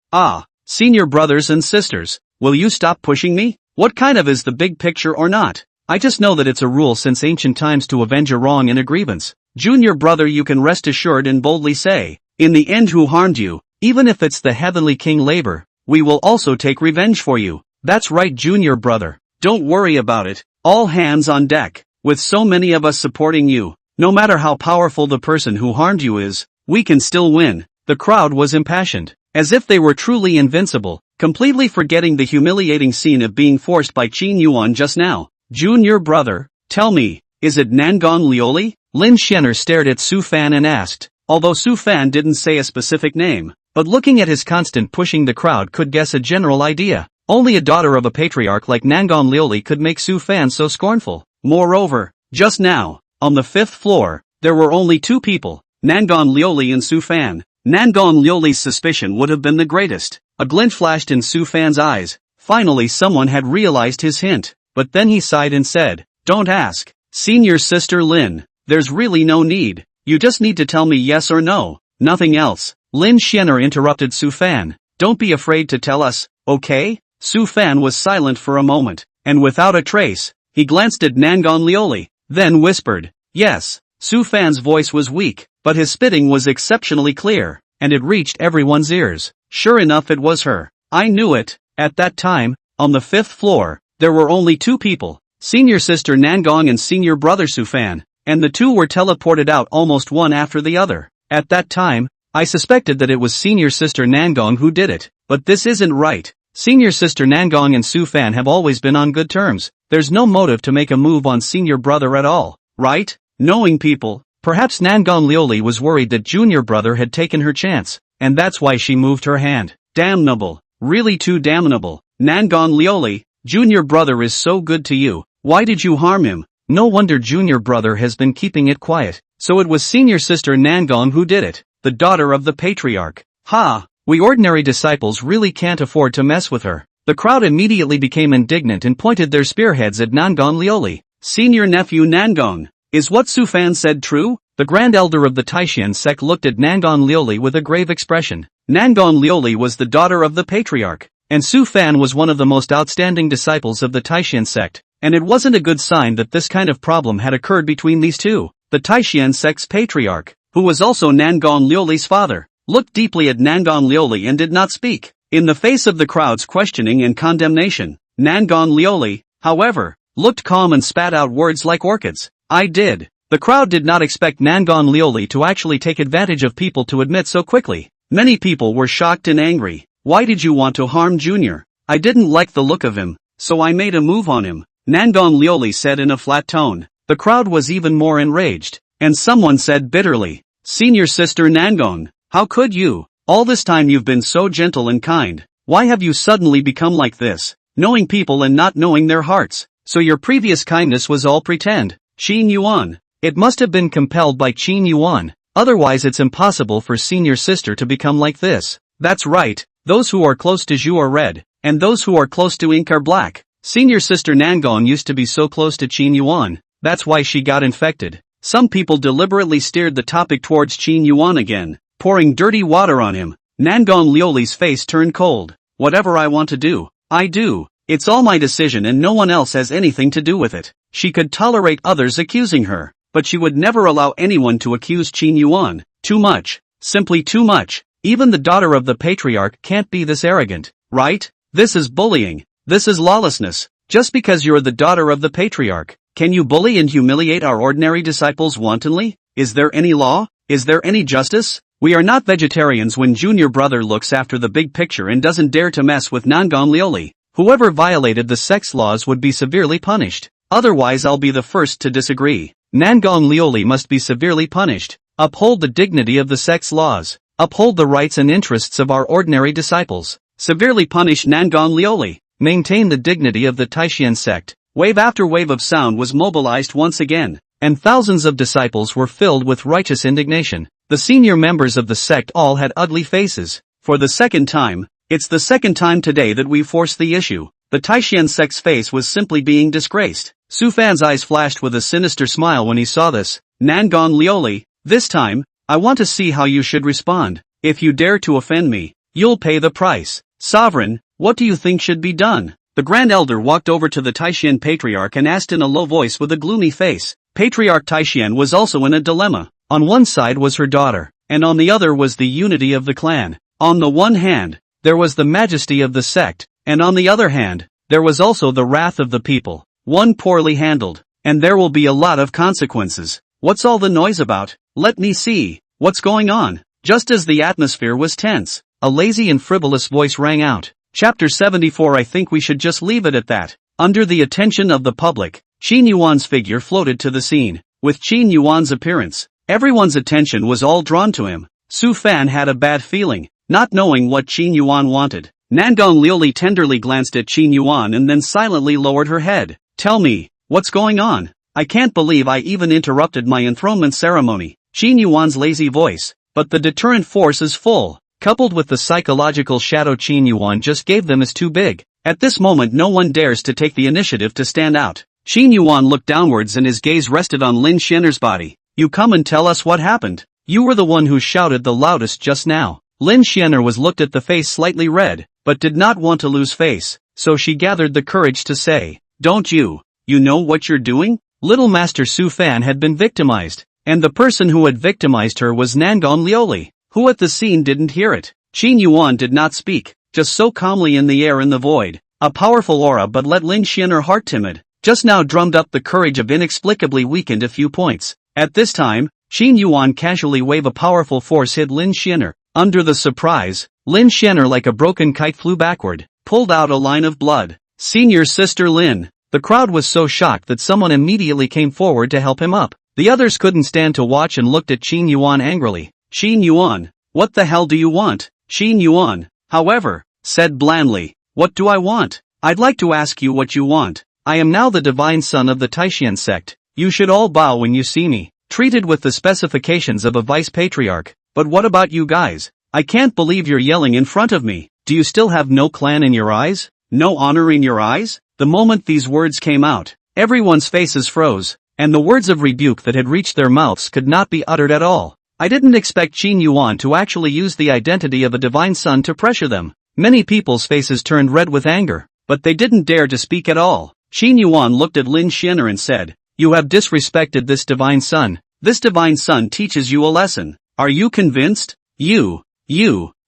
S1: Senior brothers and sisters, will you stop pushing me? What kind of is the big picture or not? I just know that it's a rule since ancient times to avenge a wrong and a grievance. Junior brother, you can rest assured and boldly say, in the end who harmed you, even if it's the heavenly king Labor, we will also take revenge for you." "That's right, junior brother. Don't worry about it. All hands on deck. With so many of us supporting you, no matter how powerful the person who harmed you is, we can still win." The crowd was impassioned, as if they were truly invincible, completely forgetting the humiliating scene of being forced by Qin Yuan just now. Junior brother, tell me, is it Nangang Lioli? Lin Xianer stared at Su Fan and asked, although Su Fan didn't say a specific name, but looking at his constant pushing the crowd could guess a general idea. Only a daughter of a patriarch like Nangang Lioli could make Su Fan so scornful. Moreover, just now, on the 5th floor, there were only two people, Nangang Lioli and Su Fan. Nangang Lioli's suspicion would have been the greatest. A glint flashed in Su Fan's eyes. Finally someone had realized his hint, but then he sighed and said, don't ask, senior sister Lin, there's really no need, you just need to tell me yes or no, nothing else. Lin Xianer interrupted Su Fan, don't be afraid to tell us, okay? Su Fan was silent for a moment, and without a trace, he glanced at Nangang Lioli, then whispered, yes. Su Fan's voice was weak, but his spitting was exceptionally clear, and it reached everyone's ears. Sure enough it was her. I knew it. At that time, on the 5th floor, there were only two people, senior sister Nangang and senior brother Su Fan, and the two were teleported out almost one after the other. At that time, I suspected that it was senior sister Nangang who did it, but this isn't right. Senior sister Nangang and Su Fan have always been on good terms. There's no motive to make a move on senior brother at all, right? Knowing people, perhaps Nangang Lioli was worried that junior brother had taken her chance, and that's why she moved her hand. Damnable. Really too damnable. Nangang Lioli, junior brother is so good to you, why did you harm him? No wonder junior brother has been keeping it quiet. So it was senior sister Nangang who did it, the daughter of the patriarch. Ha! We ordinary disciples really can't afford to mess with her. The crowd immediately became indignant and pointed their spearheads at Nangang Lioli. Senior nephew Nangang. Is what Su Fan said true? The grand elder of the Taishan sect looked at Nangang Lioli with a grave expression. Nangang Lioli was the daughter of the patriarch, and Su Fan was one of the most outstanding disciples of the Taishan sect, and it wasn't a good sign that this kind of problem had occurred between these two. The Taishan sect's patriarch, who was also Nangang Lioli's father, looked deeply at Nangang Lioli and did not speak. In the face of the crowd's questioning and condemnation, Nangang Lioli, however, looked calm and spat out words like orchids. I did. The crowd did not expect Nangang Lioli to actually take advantage of people to admit so quickly. Many people were shocked and angry. Why did you want to harm Junior? I didn't like the look of him, so I made a move on him, Nangang Lioli said in a flat tone. The crowd was even more enraged, and someone said bitterly, Senior sister Nangang, how could you? All this time you've been so gentle and kind. Why have you suddenly become like this? Knowing people and not knowing their hearts. So your previous kindness was all pretend. Qin Yuan. It must have been compelled by Qin Yuan, otherwise it's impossible for senior sister to become like this. That's right, those who are close to Zhu are red, and those who are close to Ink are black. Senior sister Nangang used to be so close to Qin Yuan, that's why she got infected. Some people deliberately steered the topic towards Qin Yuan again, pouring dirty water on him. Nangang Lioli's face turned cold. Whatever I want to do, I do. It's all my decision and no one else has anything to do with it. She could tolerate others accusing her, but she would never allow anyone to accuse Qin Yuan. Too much. Simply too much. Even the daughter of the patriarch can't be this arrogant, right? This is bullying. This is lawlessness. Just because you're the daughter of the patriarch, can you bully and humiliate our ordinary disciples wantonly? Is there any law? Is there any justice? We are not vegetarians when junior brother looks after the big picture and doesn't dare to mess with Nangang Lioli. Whoever violated the sex laws would be severely punished. Otherwise I'll be the first to disagree. Nangang Lioli must be severely punished. Uphold the dignity of the sex laws. Uphold the rights and interests of our ordinary disciples. Severely punish Nangang Lioli. Maintain the dignity of the Taishan sect. Wave after wave of sound was mobilized once again, and thousands of disciples were filled with righteous indignation. The senior members of the sect all had ugly faces. For the second time, it's the second time today that we forced the issue. The Taishan sect's face was simply being disgraced. Su Fan's eyes flashed with a sinister smile when he saw this. Nangang Lioli, this time, I want to see how you should respond. If you dare to offend me, you'll pay the price. Sovereign, what do you think should be done? The Grand Elder walked over to the Taishan Patriarch and asked in a low voice with a gloomy face. Patriarch Taishan was also in a dilemma. On one side was her daughter, and on the other was the unity of the clan. On the one hand, there was the majesty of the sect, and on the other hand, there was also the wrath of the people. One poorly handled, and there will be a lot of consequences. What's all the noise about? Let me see. What's going on? Just as the atmosphere was tense, a lazy and frivolous voice rang out. Chapter 74. I think we should just leave it at that. Under the attention of the public, Qin Yuan's figure floated to the scene. With Qin Yuan's appearance, everyone's attention was all drawn to him. Su Fan had a bad feeling, not knowing what Qin Yuan wanted. Nangong Liuli tenderly glanced at Qin Yuan and then silently lowered her head. Tell me, what's going on? I can't believe I even interrupted my enthronement ceremony. Qin Yuan's lazy voice, but the deterrent force is full, coupled with the psychological shadow Qin Yuan just gave them is too big. At this moment no one dares to take the initiative to stand out. Qin Yuan looked downwards and his gaze rested on Lin Xianer's body. You come and tell us what happened. You were the one who shouted the loudest just now. Lin Xianer was looked at the face slightly red, but did not want to lose face, so she gathered the courage to say, Don't you know what you're doing? Little Master Su Fan had been victimized, and the person who had victimized her was Nangong Liuli, who at the scene didn't hear it. Qin Yuan did not speak, just so calmly in the air in the void. A powerful aura but let Lin Xianer heart timid, just now drummed up the courage of inexplicably weakened a few points. At this time, Qin Yuan casually wave a powerful force hit Lin Xianer. Under the surprise, Lin Xianer like a broken kite flew backward, pulled out a line of blood. Senior Sister Lin. The crowd was so shocked that someone immediately came forward to help him up. The others couldn't stand to watch and looked at Qin Yuan angrily. Qin Yuan, what the hell do you want? Qin Yuan, however, said blandly, what do I want? I'd like to ask you what you want. I am now the divine son of the Taishan sect. You should all bow when you see me, treated with the specifications of a vice patriarch. But what about you guys? I can't believe you're yelling in front of me. Do you still have no clan in your eyes? No honor in your eyes? The moment these words came out, everyone's faces froze, and the words of rebuke that had reached their mouths could not be uttered at all. I didn't expect Qin Yuan to actually use the identity of a divine son to pressure them. Many people's faces turned red with anger, but they didn't dare to speak at all. Qin Yuan looked at Lin Xianer and said, You have disrespected this divine son. This divine son teaches you a lesson. Are you convinced? You,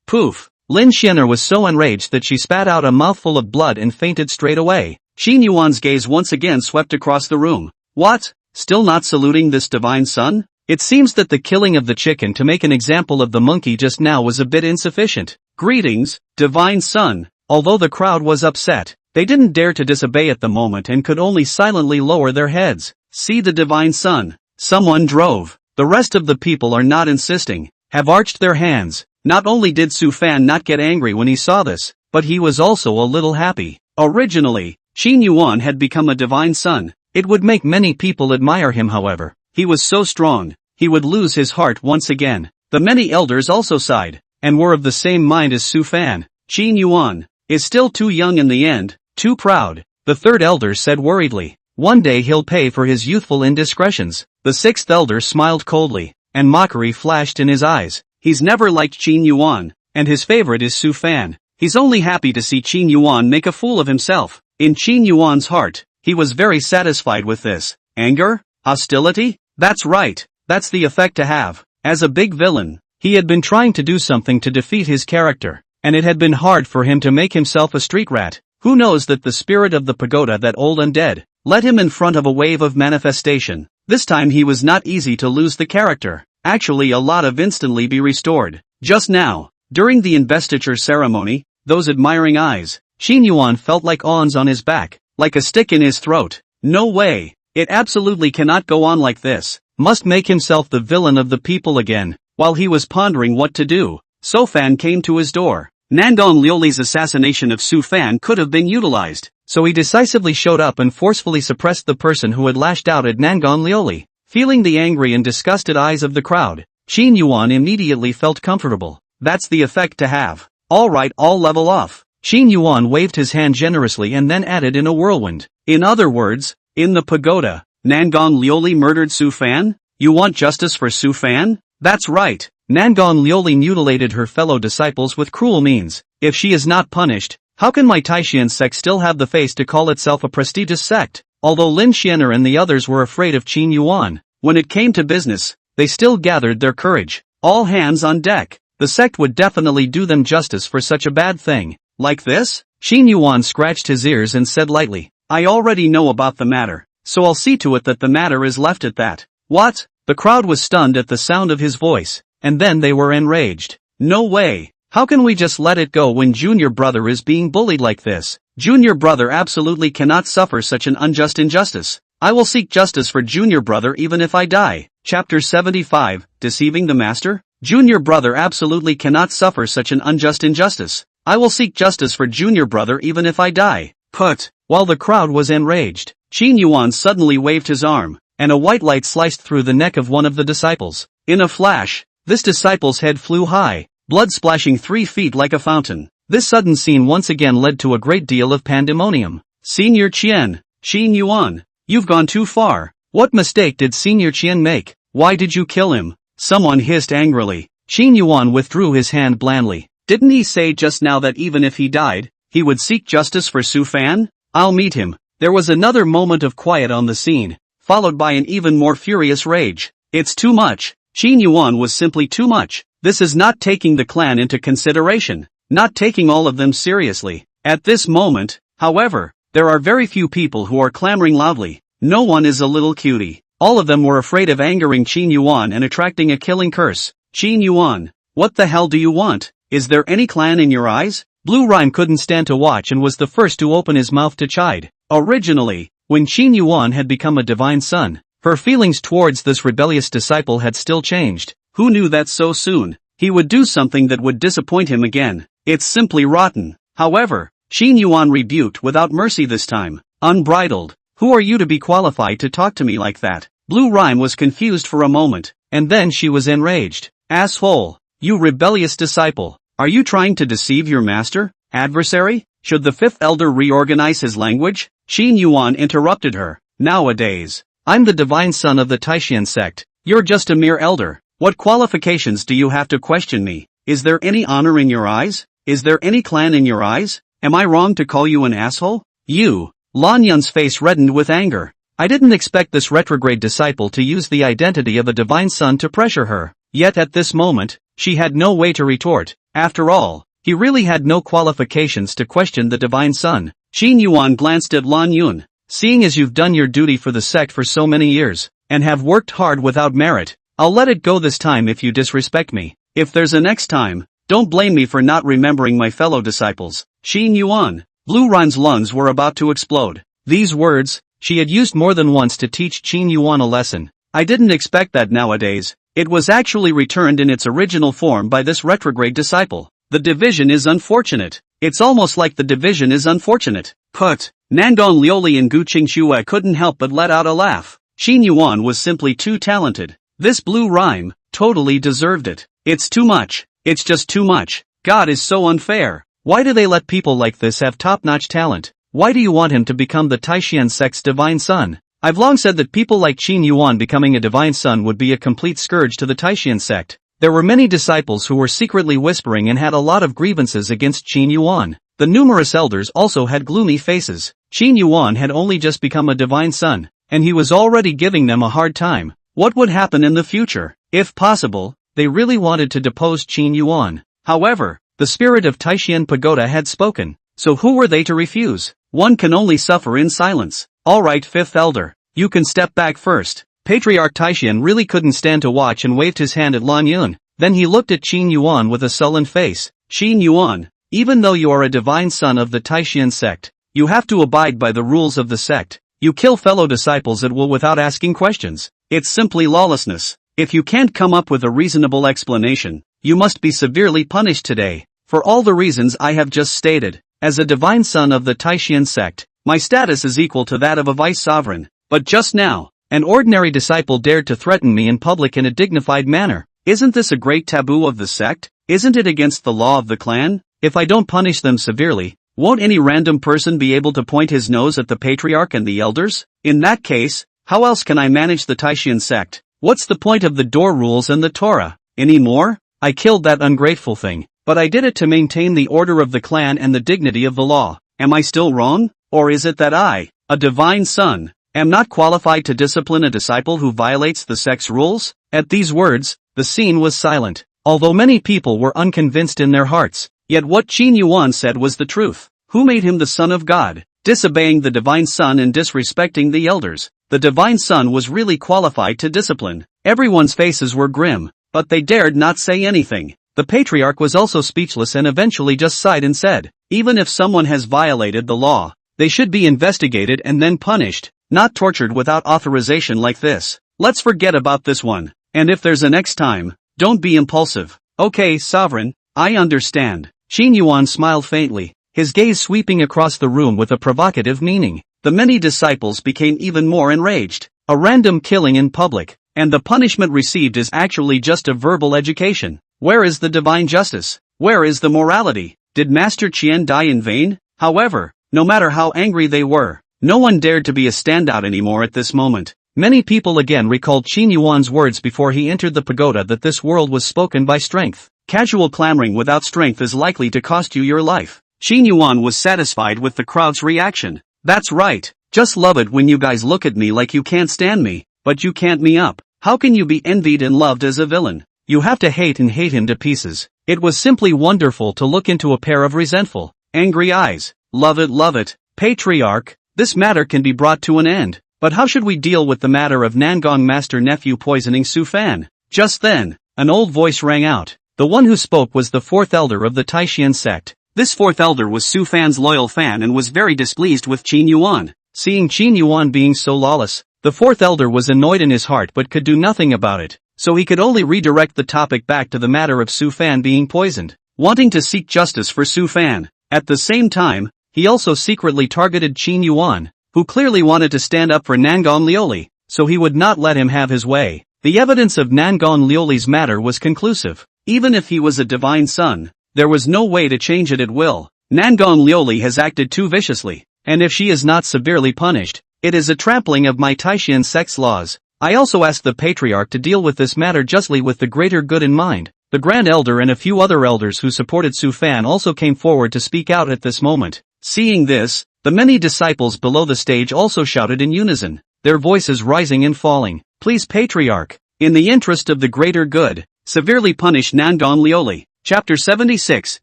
S1: poof. Lin Xianer was so enraged that she spat out a mouthful of blood and fainted straight away. Qin Yuan's gaze once again swept across the room. What? Still not saluting this divine son? It seems that the killing of the chicken to make an example of the monkey just now was a bit insufficient. Greetings, divine son. Although the crowd was upset, they didn't dare to disobey at the moment and could only silently lower their heads. See the divine son. Someone drove. The rest of the people are not insisting, have arched their hands. Not only did Su Fan not get angry when he saw this, but he was also a little happy. Originally, Qin Yuan had become a divine son. It would make many people admire him however. He was so strong, he would lose his heart once again. The many elders also sighed, and were of the same mind as Su Fan. Qin Yuan is still too young in the end, too proud, the third elder said worriedly. One day he'll pay for his youthful indiscretions. The sixth elder smiled coldly, and mockery flashed in his eyes. He's never liked Qin Yuan, and his favorite is Su Fan. He's only happy to see Qin Yuan make a fool of himself. In Qin Yuan's heart, he was very satisfied with this. Anger? Hostility? That's right, that's the effect to have. As a big villain, he had been trying to do something to defeat his character, and it had been hard for him to make himself a street rat. Who knows that the spirit of the pagoda, that old undead, led him in front of a wave of manifestation. This time he was not easy to lose the character. Actually a lot of instantly be restored. Just now, during the investiture ceremony, those admiring eyes, Qin Yuan felt like awns on his back, like a stick in his throat. No way. It absolutely cannot go on like this. Must make himself the villain of the people again. While he was pondering what to do, So Fan came to his door. Nangong Liuli's assassination of Su Fan could have been utilized, so he decisively showed up and forcefully suppressed the person who had lashed out at Nangong Liuli. Feeling the angry and disgusted eyes of the crowd, Qin Yuan immediately felt comfortable. That's the effect to have. Alright, all level off. Qin Yuan waved his hand generously and then added in a whirlwind. In other words, in the pagoda, Nangong Liuli murdered Su Fan? You want justice for Su Fan? That's right. Nangong Liuli mutilated her fellow disciples with cruel means. If she is not punished, how can my Taishan sect still have the face to call itself a prestigious sect? Although Lin Xianer and the others were afraid of Qin Yuan, when it came to business, they still gathered their courage. All hands on deck. The sect would definitely do them justice for such a bad thing. Like this? Qin Yuan scratched his ears and said lightly, I already know about the matter, so I'll see to it that the matter is left at that. What? The crowd was stunned at the sound of his voice, and then they were enraged. No way. How can we just let it go when junior brother is being bullied like this? Junior brother absolutely cannot suffer such an unjust injustice. I will seek justice for junior brother even if I die. Chapter 75, Deceiving the Master? Junior brother absolutely cannot suffer such an unjust injustice. I will seek justice for junior brother even if I die. Put. While the crowd was enraged, Qin Yuan suddenly waved his arm, and a white light sliced through the neck of one of the disciples. In a flash, this disciple's head flew high, blood splashing 3 feet like a fountain. This sudden scene once again led to a great deal of pandemonium. Senior Qian, Qin Yuan, you've gone too far. What mistake did Senior Qian make? Why did you kill him? Someone hissed angrily. Qin Yuan withdrew his hand blandly. Didn't he say just now that even if he died, he would seek justice for Su Fan? I'll meet him. There was another moment of quiet on the scene, followed by an even more furious rage. It's too much. Qin Yuan was simply too much. This is not taking the clan into consideration, not taking all of them seriously. At this moment, however, there are very few people who are clamoring loudly. No one is a little cutie. All of them were afraid of angering Qin Yuan and attracting a killing curse. Qin Yuan, what the hell do you want? Is there any clan in your eyes? Blue Rhyme couldn't stand to watch and was the first to open his mouth to chide. Originally, when Qin Yuan had become a divine son, her feelings towards this rebellious disciple had still changed. Who knew that so soon he would do something that would disappoint him again? It's simply rotten. However, Qin Yuan rebuked without mercy this time. Unbridled. Who are you to be qualified to talk to me like that? Blue Rhyme was confused for a moment, and then she was enraged. Asshole! You rebellious disciple! Are you trying to deceive your master, adversary? Should the fifth elder reorganize his language? Qin Yuan interrupted her. Nowadays, I'm the divine son of the Taishan sect. You're just a mere elder. What qualifications do you have to question me? Is there any honor in your eyes? Is there any clan in your eyes? Am I wrong to call you an asshole? You! Lan Yun's face reddened with anger. I didn't expect this retrograde disciple to use the identity of a divine son to pressure her. Yet at this moment, she had no way to retort. After all, he really had no qualifications to question the divine son. Qin Yuan glanced at Lan Yun. Seeing as you've done your duty for the sect for so many years, and have worked hard without merit, I'll let it go this time if you disrespect me. If there's a next time, don't blame me for not remembering my fellow disciples. Qin Yuan. Blue Rhyme's lungs were about to explode. These words, she had used more than once to teach Qin Yuan a lesson. I didn't expect that nowadays. It was actually returned in its original form by this retrograde disciple. The division is unfortunate. It's almost like the division is unfortunate. Put. Nandong Liuli and Gu Qingxue couldn't help but let out a laugh. Qin Yuan was simply too talented. This Blue Rhyme totally deserved it. It's too much. It's just too much. God is so unfair. Why do they let people like this have top-notch talent? Why do you want him to become the Taishan sect's divine son? I've long said that people like Qin Yuan becoming a divine son would be a complete scourge to the Taishan sect. There were many disciples who were secretly whispering and had a lot of grievances against Qin Yuan. The numerous elders also had gloomy faces. Qin Yuan had only just become a divine son, and he was already giving them a hard time. What would happen in the future? If possible, they really wanted to depose Qin Yuan. However, the spirit of Taishan Pagoda had spoken, so who were they to refuse? One can only suffer in silence. Alright, fifth elder, you can step back first. Patriarch Taishan really couldn't stand to watch and waved his hand at Lan Yun. Then he looked at Qin Yuan with a sullen face. Qin Yuan, even though you are a divine son of the Taishan sect, you have to abide by the rules of the sect. You kill fellow disciples at will without asking questions. It's simply lawlessness. If you can't come up with a reasonable explanation, you must be severely punished today, for all the reasons I have just stated. As a divine son of the Taishan sect, my status is equal to that of a vice sovereign, but just now, an ordinary disciple dared to threaten me in public in a dignified manner. Isn't this a great taboo of the sect? Isn't it against the law of the clan? If I don't punish them severely, won't any random person be able to point his nose at the patriarch and the elders? In that case, how else can I manage the Taishan sect? What's the point of the door rules and the Torah? Any more? I killed that ungrateful thing, but I did it to maintain the order of the clan and the dignity of the law. Am I still wrong? Or is it that I, a divine son, am not qualified to discipline a disciple who violates the sect's rules? At these words, the scene was silent. Although many people were unconvinced in their hearts, yet what Qin Yuan said was the truth. Who made him the son of God? Disobeying the divine son and disrespecting the elders. The divine son was really qualified to discipline. Everyone's faces were grim, but they dared not say anything. The patriarch was also speechless and eventually just sighed and said, even if someone has violated the law, they should be investigated and then punished, not tortured without authorization like this. Let's forget about this one. And if there's a next time, don't be impulsive. Okay, sovereign, I understand. Qin Yuan smiled faintly, his gaze sweeping across the room with a provocative meaning. The many disciples became even more enraged. A random killing in public, and the punishment received is actually just a verbal education. Where is the divine justice? Where is the morality? Did Master Qian die in vain? However, no matter how angry they were, no one dared to be a standout anymore at this moment. Many people again recalled Qin Yuan's words before he entered the pagoda that this world was spoken by strength. Casual clamoring without strength is likely to cost you your life. Qin Yuan was satisfied with the crowd's reaction. That's right. Just love it when you guys look at me like you can't stand me, but you can't me up. How can you be envied and loved as a villain? You have to hate and hate him to pieces. It was simply wonderful to look into a pair of resentful, angry eyes. Love it, patriarch. This matter can be brought to an end. But how should we deal with the matter of Nangong master nephew poisoning Su Fan? Just then, an old voice rang out. The one who spoke was the fourth elder of the Taishan sect. This fourth elder was Su Fan's loyal fan and was very displeased with Qin Yuan. Seeing Qin Yuan being so lawless, the fourth elder was annoyed in his heart but could do nothing about it, so he could only redirect the topic back to the matter of Su Fan being poisoned, wanting to seek justice for Su Fan. At the same time, he also secretly targeted Qin Yuan, who clearly wanted to stand up for Nangong Lioli, so he would not let him have his way. The evidence of Nangong Lioli's matter was conclusive. Even if he was a divine son, there was no way to change it at will. Nangong Lioli has acted too viciously. And if she is not severely punished, it is a trampling of my Taishan sect's laws. I also ask the patriarch to deal with this matter justly with the greater good in mind. The Grand Elder and a few other elders who supported Su Fan also came forward to speak out at this moment. Seeing this, the many disciples below the stage also shouted in unison, their voices rising and falling. Please patriarch, in the interest of the greater good, severely punish Nangong Lioli. Chapter 76,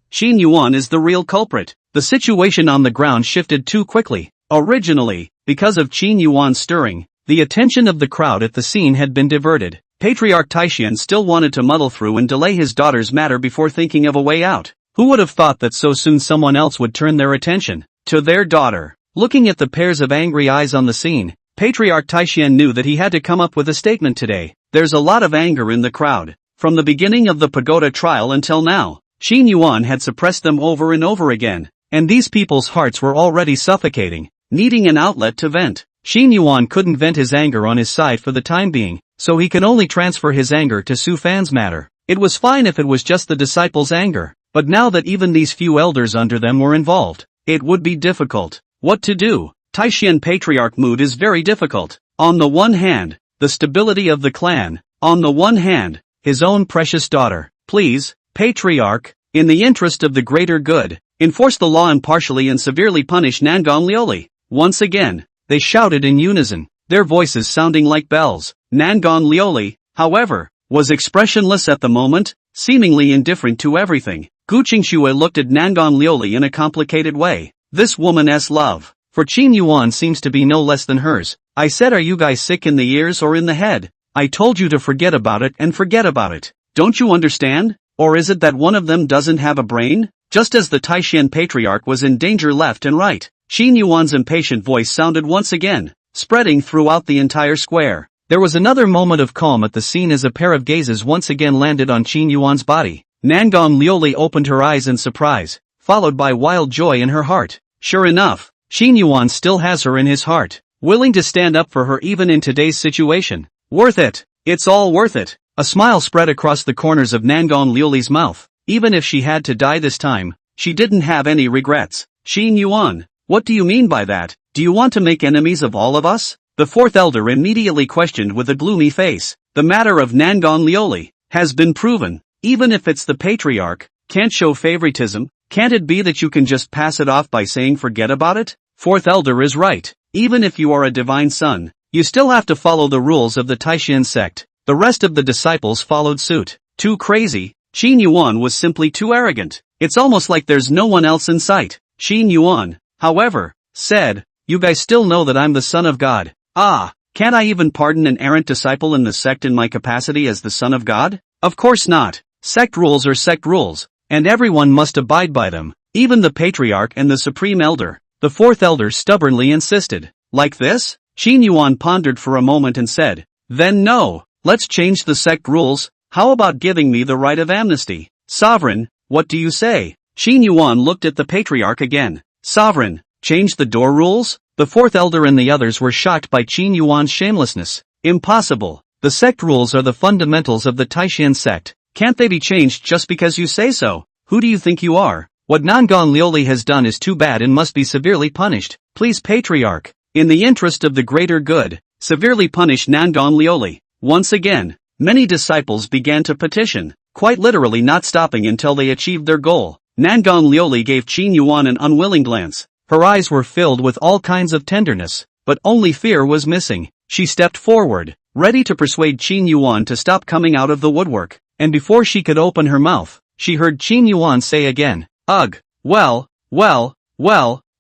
S1: Qin Yuan is the real culprit. The situation on the ground shifted too quickly. Originally, because of Qin Yuan's stirring, the attention of the crowd at the scene had been diverted. Patriarch Taishan still wanted to muddle through and delay his daughter's matter before thinking of a way out. Who would have thought that so soon someone else would turn their attention to their daughter? Looking at the pairs of angry eyes on the scene, Patriarch Taishan knew that he had to come up with a statement today. There's a lot of anger in the crowd. From the beginning of the pagoda trial until now, Qin Yuan had suppressed them over and over again. And these people's hearts were already suffocating, needing an outlet to vent. Qin Yuan couldn't vent his anger on his side for the time being, so he could only transfer his anger to Su Fan's matter. It was fine if it was just the disciples' anger, but now that even these few elders under them were involved, it would be difficult. What to do? Taishan patriarch mood is very difficult. On the one hand, the stability of the clan. On the one hand, his own precious daughter. Please, patriarch, in the interest of the greater good, enforce the law impartially and severely punish Nangong Lioli. Once again, they shouted in unison, their voices sounding like bells. Nangong Lioli, however, was expressionless at the moment, seemingly indifferent to everything. Gu Qingxue looked at Nangong Lioli in a complicated way. This woman's love for Qin Yuan seems to be no less than hers. I said, are you guys sick in the ears or in the head? I told you to forget about it and forget about it. Don't you understand? Or is it that one of them doesn't have a brain? Just as the Taishan patriarch was in danger left and right, Qin Yuan's impatient voice sounded once again, spreading throughout the entire square. There was another moment of calm at the scene as a pair of gazes once again landed on Qin Yuan's body. Nangong Lioli opened her eyes in surprise, followed by wild joy in her heart. Sure enough, Qin Yuan still has her in his heart, willing to stand up for her even in today's situation. Worth it. It's all worth it. A smile spread across the corners of Nangong Lioli's mouth. Even if she had to die this time, she didn't have any regrets. Qin Yuan, what do you mean by that? Do you want to make enemies of all of us? The fourth elder immediately questioned with a gloomy face. The matter of Nangong Lioli has been proven. Even if it's the patriarch, can't show favoritism. Can't it be that you can just pass it off by saying forget about it? Fourth elder is right. Even if you are a divine son, you still have to follow the rules of the Taishan sect. The rest of the disciples followed suit. Too crazy. Qin Yuan was simply too arrogant. It's almost like there's no one else in sight. Qin Yuan, however, said, you guys still know that I'm the son of God. Ah, can't I even pardon an errant disciple in the sect in my capacity as the son of God? Of course not. Sect rules are sect rules, and everyone must abide by them, even the patriarch and the supreme elder. The fourth elder stubbornly insisted. Like this? Qin Yuan pondered for a moment and said, then no, let's change the sect rules. How about giving me the right of amnesty? Sovereign, what do you say? Qin Yuan looked at the patriarch again. Sovereign, change the door rules? The fourth elder and the others were shocked by Qin Yuan's shamelessness. Impossible. The sect rules are the fundamentals of the Taishan sect. Can't they be changed just because you say so? Who do you think you are? What Nangon Lioli has done is too bad and must be severely punished. Please, patriarch, in the interest of the greater good, severely punish Nangon Lioli. Once again, many disciples began to petition, quite literally not stopping until they achieved their goal. Nangon Lioli gave Qin Yuan an unwilling glance. Her eyes were filled with all kinds of tenderness, but only fear was missing. She stepped forward, ready to persuade Qin Yuan to stop coming out of the woodwork, and before she could open her mouth, she heard Qin Yuan say again, ugh, well,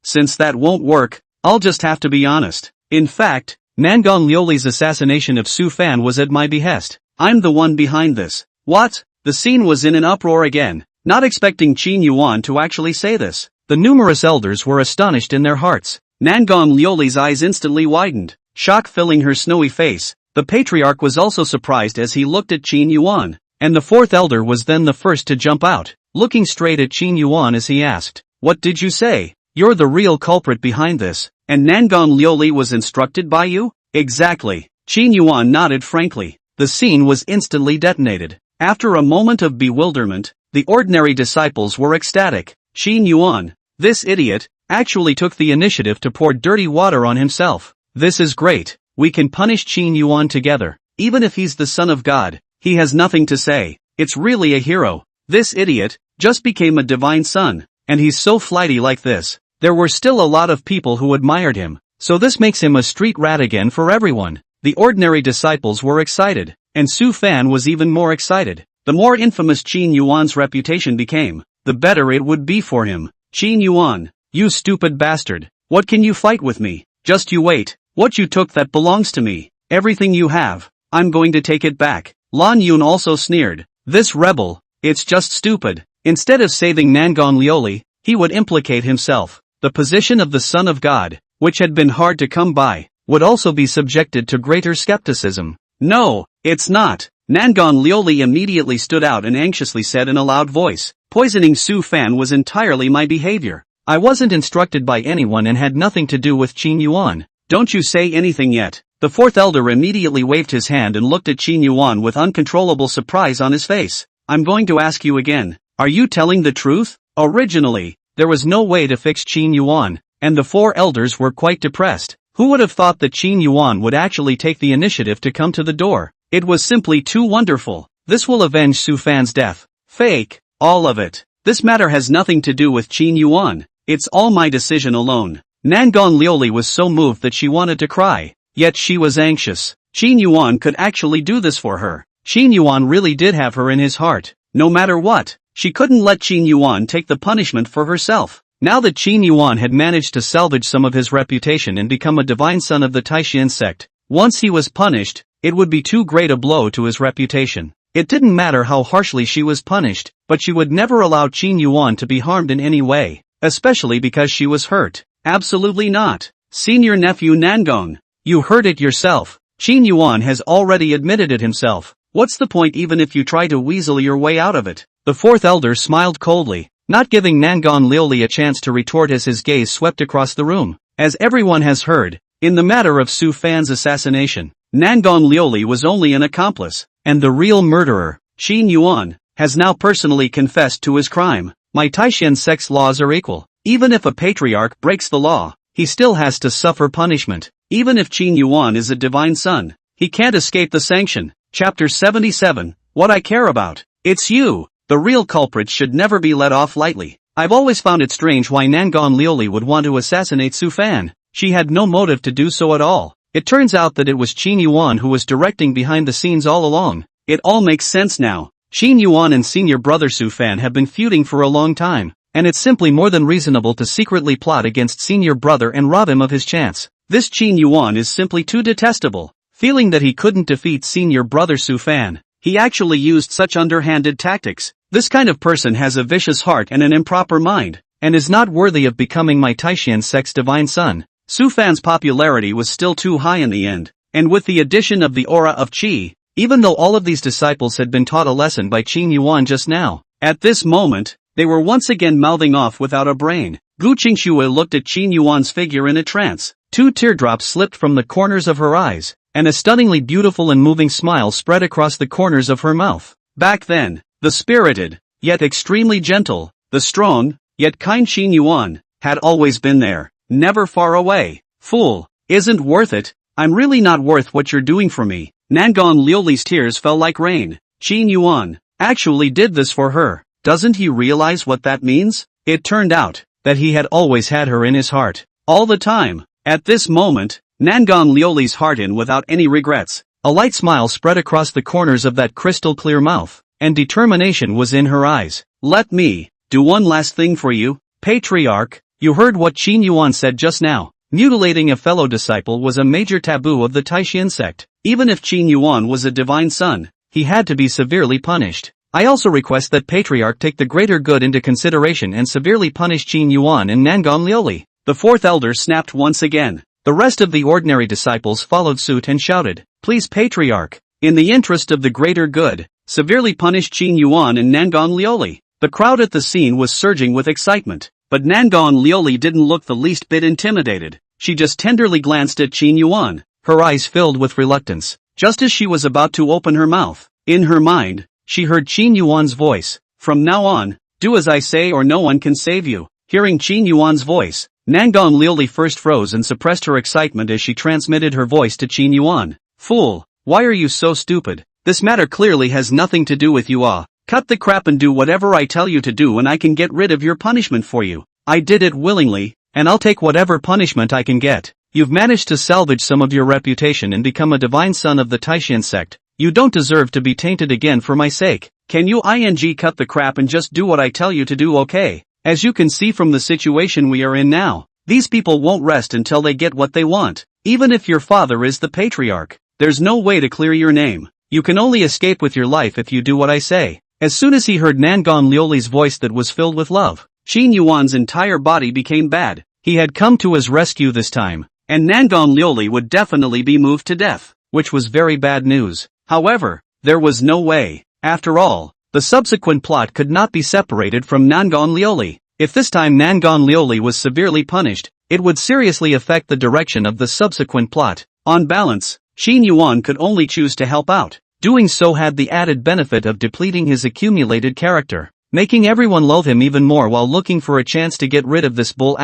S1: since that won't work, I'll just have to be honest. In fact, Nangon Lioli's assassination of Su Fan was at my behest. I'm the one behind this. What? The scene was in an uproar again, not expecting Qin Yuan to actually say this. The numerous elders were astonished in their hearts. Nangon Lioli's eyes instantly widened, shock filling her snowy face. The patriarch was also surprised as he looked at Qin Yuan, and the fourth elder was then the first to jump out, looking straight at Qin Yuan as he asked, what did you say? You're the real culprit behind this, and Nangon Lioli was instructed by you? Exactly. Qin Yuan nodded frankly. The scene was instantly detonated. After a moment of bewilderment, the ordinary disciples were ecstatic. Qin Yuan, this idiot, actually took the initiative to pour dirty water on himself. This is great. We can punish Qin Yuan together. Even if he's the son of God, he has nothing to say. It's really a hero. This idiot just became a divine son, and he's so flighty like this. There were still a lot of people who admired him, so this makes him a street rat again for everyone. The ordinary disciples were excited, and Su Fan was even more excited. The more infamous Qin Yuan's reputation became, the better it would be for him. Qin Yuan, you stupid bastard, what can you fight with me? Just you wait. What you took that belongs to me. Everything you have, I'm going to take it back. Lan Yun also sneered. This rebel, it's just stupid. Instead of saving Nangon Lioli, he would implicate himself. The position of the Son of God, which had been hard to come by, would also be subjected to greater skepticism. No, it's not. Nangon Lioli immediately stood out and anxiously said in a loud voice, poisoning Su Fan was entirely my behavior. I wasn't instructed by anyone and had nothing to do with Qin Yuan. Don't you say anything yet. The fourth elder immediately waved his hand and looked at Qin Yuan with uncontrollable surprise on his face. I'm going to ask you again. Are you telling the truth? Originally, there was no way to fix Qin Yuan, and the four elders were quite depressed. Who would have thought that Qin Yuan would actually take the initiative to come to the door? It was simply too wonderful. This will avenge Su Fan's death. Fake. All of it. This matter has nothing to do with Qin Yuan. It's all my decision alone. Nangon Lioli was so moved that she wanted to cry. Yet she was anxious. Qin Yuan could actually do this for her. Qin Yuan really did have her in his heart. No matter what, she couldn't let Qin Yuan take the punishment for herself. Now that Qin Yuan had managed to salvage some of his reputation and become a divine son of the Taishan sect, once he was punished, it would be too great a blow to his reputation. It didn't matter how harshly she was punished, but she would never allow Qin Yuan to be harmed in any way, especially because she was hurt. Absolutely not. Senior nephew Nangon, you heard it yourself. Qin Yuan has already admitted it himself. What's the point even if you try to weasel your way out of it? The fourth elder smiled coldly, not giving Nangon Lioli a chance to retort as his gaze swept across the room. As everyone has heard, in the matter of Su Fan's assassination, Nangon Lioli was only an accomplice, and the real murderer, Qin Yuan, has now personally confessed to his crime. My Taishan sect's laws are equal. Even if a patriarch breaks the law, he still has to suffer punishment. Even if Qin Yuan is a divine son, he can't escape the sanction. Chapter 77, What I Care About. It's you. The real culprit should never be let off lightly. I've always found it strange why Nangon Lioli would want to assassinate Su Fan. She had no motive to do so at all. It turns out that it was Qin Yuan who was directing behind the scenes all along. It all makes sense now. Qin Yuan and senior brother Su Fan have been feuding for a long time, and it's simply more than reasonable to secretly plot against senior brother and rob him of his chance. This Qin Yuan is simply too detestable. Feeling that he couldn't defeat senior brother Su Fan, he actually used such underhanded tactics. This kind of person has a vicious heart and an improper mind, and is not worthy of becoming my Taishan sect's divine son. Su Fan's popularity was still too high in the end, and with the addition of the aura of Qi, even though all of these disciples had been taught a lesson by Qin Yuan just now, at this moment, they were once again mouthing off without a brain. Gu Qingxue looked at Qin Yuan's figure in a trance. 2 teardrops slipped from the corners of her eyes, and a stunningly beautiful and moving smile spread across the corners of her mouth. Back then, the spirited, yet extremely gentle, the strong, yet kind Qin Yuan, had always been there, never far away. Fool, isn't worth it, I'm really not worth what you're doing for me. Nangon Liuli's tears fell like rain. Qin Yuan actually did this for her. Doesn't he realize what that means? It turned out that he had always had her in his heart, all the time. At this moment, Nangon Liuli's heart in without any regrets. A light smile spread across the corners of that crystal-clear mouth, and determination was in her eyes. Let me do one last thing for you, Patriarch. You heard what Qin Yuan said just now. Mutilating a fellow disciple was a major taboo of the Taishan sect. Even if Qin Yuan was a divine son, he had to be severely punished. I also request that Patriarch take the greater good into consideration and severely punish Qin Yuan and Nangon Liuli. The 4th elder snapped once again. The rest of the ordinary disciples followed suit and shouted, Please Patriarch, in the interest of the greater good, severely punish Qin Yuan and Nangon Liuli. The crowd at the scene was surging with excitement, but Nangon Liuli didn't look the least bit intimidated. She just tenderly glanced at Qin Yuan, her eyes filled with reluctance. Just as she was about to open her mouth, in her mind, she heard Qin Yuan's voice. From now on, do as I say or no one can save you. Hearing Qin Yuan's voice, Nangon Liuli first froze and suppressed her excitement as she transmitted her voice to Qin Yuan. Fool, why are you so stupid? This matter clearly has nothing to do with you. Cut the crap and do whatever I tell you to do and I can get rid of your punishment for you. I did it willingly, and I'll take whatever punishment I can get. You've managed to salvage some of your reputation and become a divine son of the Taishan sect. You don't deserve to be tainted again for my sake. Can you cut the crap and just do what I tell you to do, okay? As you can see from the situation we are in now, these people won't rest until they get what they want. Even if your father is the patriarch, there's no way to clear your name. You can only escape with your life if you do what I say. As soon as he heard Nangon Liuli's voice that was filled with love, Qin Yuan's entire body became bad. He had come to his rescue this time, and Nangon Liuli would definitely be moved to death, which was very bad news. However, there was no way. After all, the subsequent plot could not be separated from Nangon Liuli. If this time Nangon Liuli was severely punished, it would seriously affect the direction of the subsequent plot. On balance, Qin Yuan could only choose to help out. Doing so had the added benefit of depleting his accumulated character, making everyone loathe him even more while looking for a chance to get rid of this bull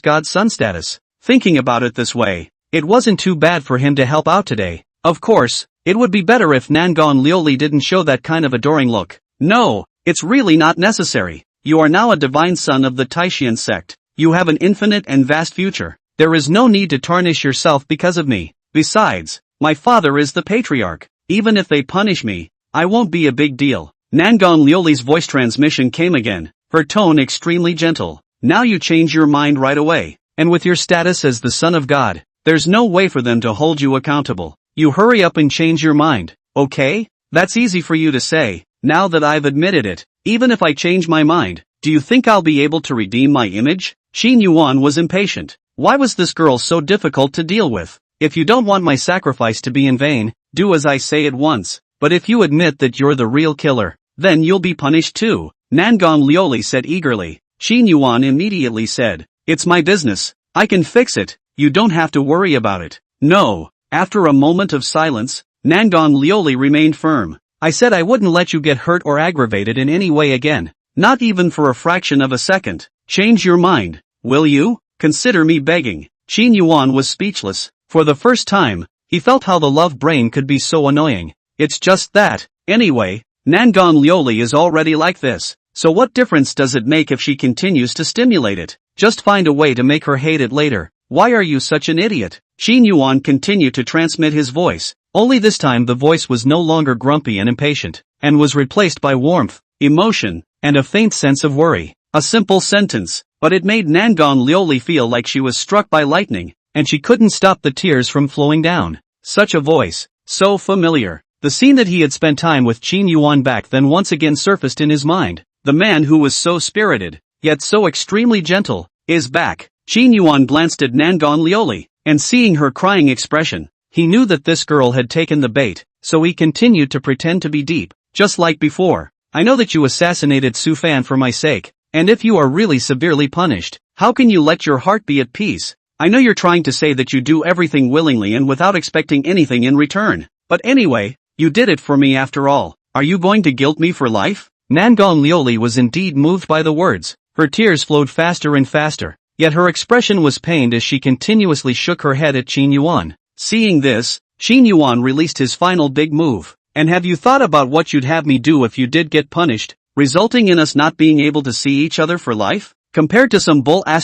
S1: godson status. Thinking about it this way, it wasn't too bad for him to help out today. Of course, it would be better if Nangon Liuli didn't show that kind of adoring look. No, it's really not necessary. You are now a divine son of the Taishan sect. You have an infinite and vast future. There is no need to tarnish yourself because of me. Besides, my father is the patriarch. Even if they punish me, I won't be a big deal. Nangon Liuli's voice transmission came again, her tone extremely gentle. Now you change your mind right away. And with your status as the son of God, there's no way for them to hold you accountable. You hurry up and change your mind, okay? That's easy for you to say, now that I've admitted it. Even if I change my mind, do you think I'll be able to redeem my image? Qin Yuan was impatient. Why was this girl so difficult to deal with? If you don't want my sacrifice to be in vain, do as I say at once. But if you admit that you're the real killer, then you'll be punished too, Nangon Liuli said eagerly. Qin Yuan immediately said, It's my business. I can fix it. You don't have to worry about it. No. After a moment of silence, Nangon Liuli remained firm. I said I wouldn't let you get hurt or aggravated in any way again. Not even for a fraction of a second. Change your mind, will you? Consider me begging. Qin Yuan was speechless. For the first time, he felt how the love brain could be so annoying. It's just that, anyway, Nangon Liuli is already like this. So what difference does it make if she continues to stimulate it? Just find a way to make her hate it later. Why are you such an idiot? Qin Yuan continued to transmit his voice, only this time the voice was no longer grumpy and impatient, and was replaced by warmth, emotion, and a faint sense of worry. A simple sentence, but it made Nangon Liuli feel like she was struck by lightning, and she couldn't stop the tears from flowing down. Such a voice, so familiar. The scene that he had spent time with Qin Yuan back then once again surfaced in his mind. The man who was so spirited, yet so extremely gentle, is back. Qin Yuan glanced at Nangon Lioli, and seeing her crying expression, he knew that this girl had taken the bait, so he continued to pretend to be deep, just like before. I know that you assassinated Su Fan for my sake, and if you are really severely punished, how can you let your heart be at peace? I know you're trying to say that you do everything willingly and without expecting anything in return, but anyway, you did it for me after all. Are you going to guilt me for life? Nangon Lioli was indeed moved by the words. Her tears flowed faster and faster, yet her expression was pained as she continuously shook her head at Qin Yuan. Seeing this, Qin Yuan released his final big move. And have you thought about what you'd have me do if you did get punished, resulting in us not being able to see each other for life? Compared to some bull *****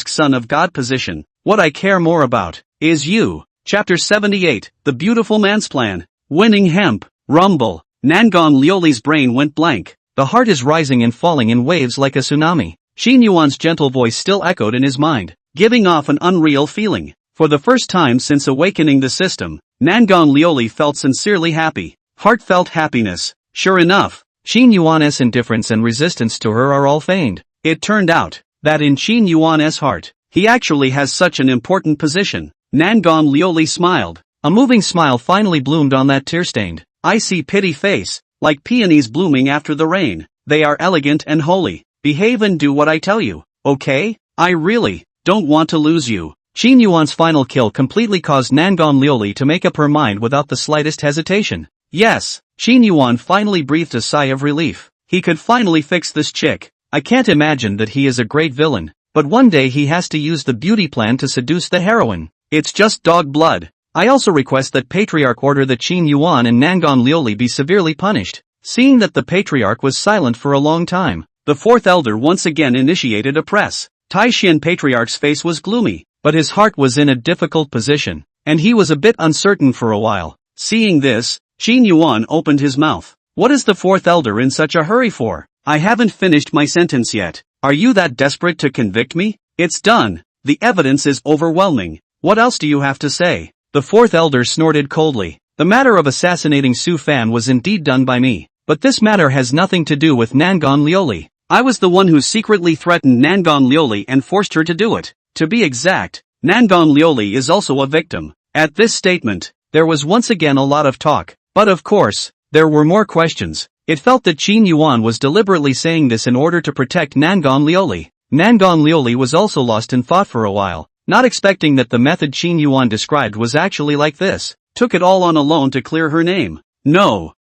S1: son of God position, what I care more about is you. Chapter 78, The Beautiful Man's Plan. Winning hemp. Rumble. Nangon Lioli's brain went blank. The heart is rising and falling in waves like a tsunami. Qin Yuan's gentle voice still echoed in his mind, giving off an unreal feeling. For the first time since awakening the system, Nangon Lioli felt sincerely happy. Heartfelt happiness. Sure enough, Qin Yuan's indifference and resistance to her are all feigned. It turned out that in Qin Yuan's heart, he actually has such an important position. Nangon Lioli smiled. A moving smile finally bloomed on that tear-stained, icy pity face, like peonies blooming after the rain. They are elegant and holy. Behave and do what I tell you, okay? I really don't want to lose you. Qin Yuan's final kill completely caused Nangon Lioli to make up her mind without the slightest hesitation. Yes, Qin Yuan finally breathed a sigh of relief. He could finally fix this chick. I can't imagine that he is a great villain, but one day he has to use the beauty plan to seduce the heroine. It's just dog blood. I also request that Patriarch order that Qin Yuan and Nangon Lioli be severely punished. Seeing that the Patriarch was silent for a long time, the fourth elder once again initiated a press. Taishan Patriarch's face was gloomy, but his heart was in a difficult position, and he was a bit uncertain for a while. Seeing this, Qin Yuan opened his mouth. What is the fourth elder in such a hurry for? I haven't finished my sentence yet. Are you that desperate to convict me? It's done. The evidence is overwhelming. What else do you have to say? The fourth elder snorted coldly. The matter of assassinating Su Fan was indeed done by me, but this matter has nothing to do with Nangon Lioli. I was the one who secretly threatened Nangon Lioli and forced her to do it. To be exact, Nangon Lioli is also a victim. At this statement, there was once again a lot of talk, but of course, there were more questions. It felt that Qin Yuan was deliberately saying this in order to protect Nangon Lioli. Nangon Lioli was also lost in thought for a while, not expecting that the method Qin Yuan described was actually like this. Took it all on alone to clear her name. No,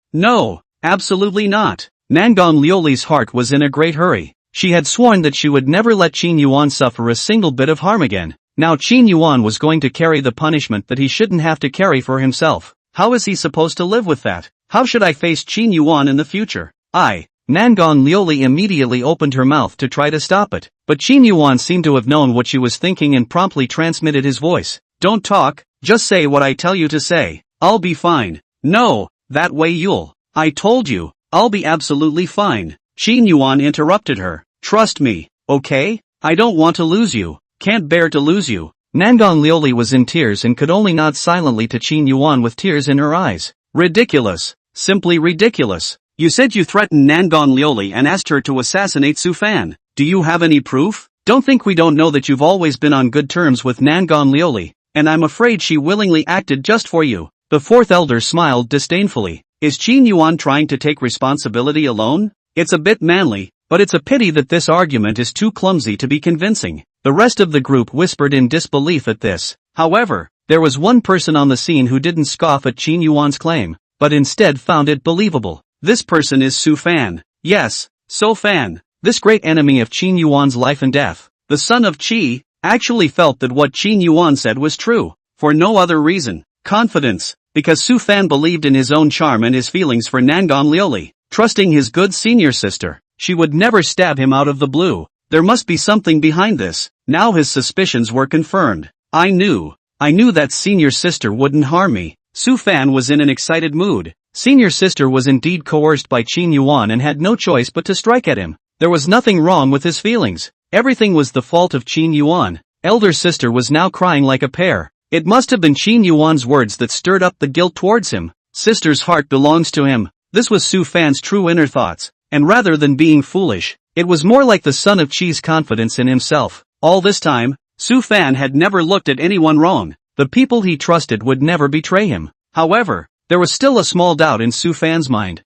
S1: absolutely not. Nangon Lioli's heart was in a great hurry. She had sworn that she would never let Qin Yuan suffer a single bit of harm again. Now Qin Yuan was going to carry the punishment that he shouldn't have to carry for himself. How is he supposed to live with that? How should I face Qin Yuan in the future? Nangon Lioli immediately opened her mouth to try to stop it, but Qin Yuan seemed to have known what she was thinking and promptly transmitted his voice. Don't talk, just say what I tell you to say. I'll be fine. No, that way I told you, I'll be absolutely fine. Qin Yuan interrupted her. Trust me, okay? I don't want to lose you. Can't bear to lose you. Nangon Lioli was in tears and could only nod silently to Qin Yuan with tears in her eyes. Ridiculous. Simply ridiculous. You said you threatened Nangon Lioli and asked her to assassinate Su Fan. Do you have any proof? Don't think we don't know that you've always been on good terms with Nangon Lioli, and I'm afraid she willingly acted just for you. The fourth elder smiled disdainfully. Is Qin Yuan trying to take responsibility alone? It's a bit manly, but it's a pity that this argument is too clumsy to be convincing. The rest of the group whispered in disbelief at this. However, there was one person on the scene who didn't scoff at Qin Yuan's claim, but instead found it believable. This person is Su Fan. Yes, Su Fan. This great enemy of Qin Yuan's life and death, the son of Qi, actually felt that what Qin Yuan said was true, for no other reason. Confidence, because Su Fan believed in his own charm and his feelings for Nangon Lioli. Trusting his good senior sister, she would never stab him out of the blue. There must be something behind this. Now his suspicions were confirmed. I knew that senior sister wouldn't harm me. Su Fan was in an excited mood. Senior sister was indeed coerced by Qin Yuan and had no choice but to strike at him. There was nothing wrong with his feelings. Everything was the fault of Qin Yuan. Elder sister was now crying like a pear. It must have been Qin Yuan's words that stirred up the guilt towards him. Sister's heart belongs to him. This was Su Fan's true inner thoughts, and rather than being foolish, it was more like the son of Qi's confidence in himself. All this time, Su Fan had never looked at anyone wrong. The people he trusted would never betray him. However, there was still a small doubt in Su Fan's mind.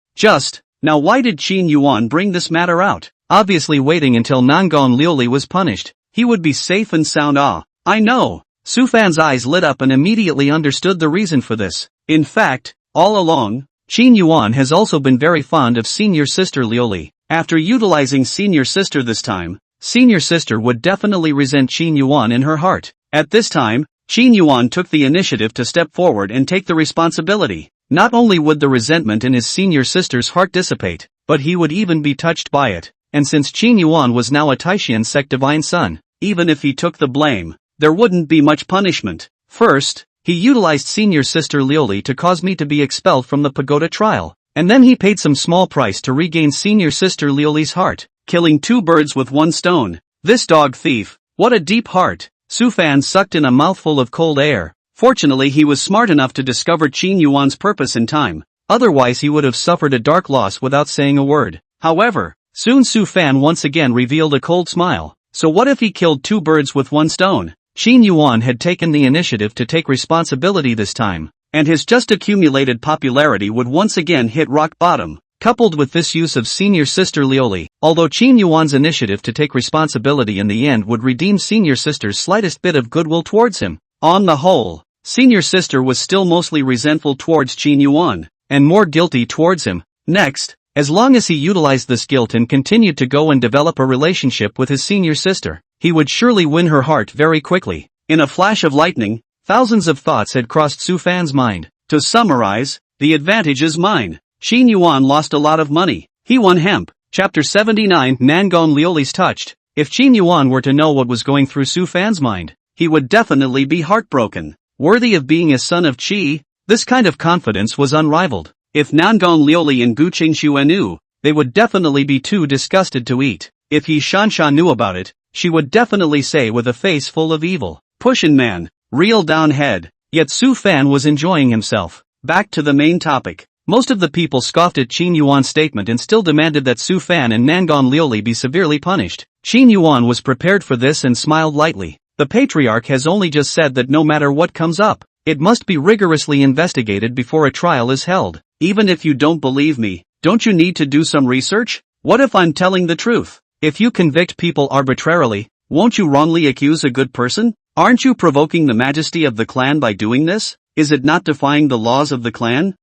S1: Now why did Qin Yuan bring this matter out? Obviously waiting until Nangon Liuli was punished, he would be safe and sound. I know. Su Fan's eyes lit up and immediately understood the reason for this. In fact, all along, Qin Yuan has also been very fond of senior sister Liuli. After utilizing senior sister this time, senior sister would definitely resent Qin Yuan in her heart. At this time, Qin Yuan took the initiative to step forward and take the responsibility. Not only would the resentment in his senior sister's heart dissipate, but he would even be touched by it. And since Qin Yuan was now a Taishan sect divine son, even if he took the blame, there wouldn't be much punishment. First, he utilized senior sister Liuli to cause me to be expelled from the pagoda trial, and then he paid some small price to regain senior sister Liuli's heart, killing two birds with one stone. This dog thief, what a deep heart. Su Fan sucked in a mouthful of cold air. Fortunately he was smart enough to discover Qin Yuan's purpose in time, otherwise he would have suffered a dark loss without saying a word. However, soon Su Fan once again revealed a cold smile. So what if he killed two birds with one stone? Qin Yuan had taken the initiative to take responsibility this time, and his just accumulated popularity would once again hit rock bottom. Coupled with this use of senior sister Liuli, although Qin Yuan's initiative to take responsibility in the end would redeem senior sister's slightest bit of goodwill towards him, on the whole, senior sister was still mostly resentful towards Qin Yuan, and more guilty towards him. Next, as long as he utilized this guilt and continued to go and develop a relationship with his senior sister, he would surely win her heart very quickly. In a flash of lightning, thousands of thoughts had crossed Su Fan's mind. To summarize, the advantage is mine. Qin Yuan lost a lot of money. He won hemp. Chapter 79 Nangon Liuli's touched. If Qin Yuan were to know what was going through Su Fan's mind, he would definitely be heartbroken. Worthy of being a son of Qi, this kind of confidence was unrivaled. If Nangon Liuli and Gu Qingxue knew, they would definitely be too disgusted to eat. If Yi Shansha knew about it, she would definitely say with a face full of evil, "Pushin' man, real down head." Yet Su Fan was enjoying himself. Back to the main topic. Most of the people scoffed at Qin Yuan's statement and still demanded that Su Fan and Nangon Liuli be severely punished. Qin Yuan was prepared for this and smiled lightly. The patriarch has only just said that no matter what comes up, it must be rigorously investigated before a trial is held. Even if you don't believe me, don't you need to do some research? What if I'm telling the truth? If you convict people arbitrarily, won't you wrongly accuse a good person? Aren't you provoking the majesty of the clan by doing this? Is it not defying the laws of the clan?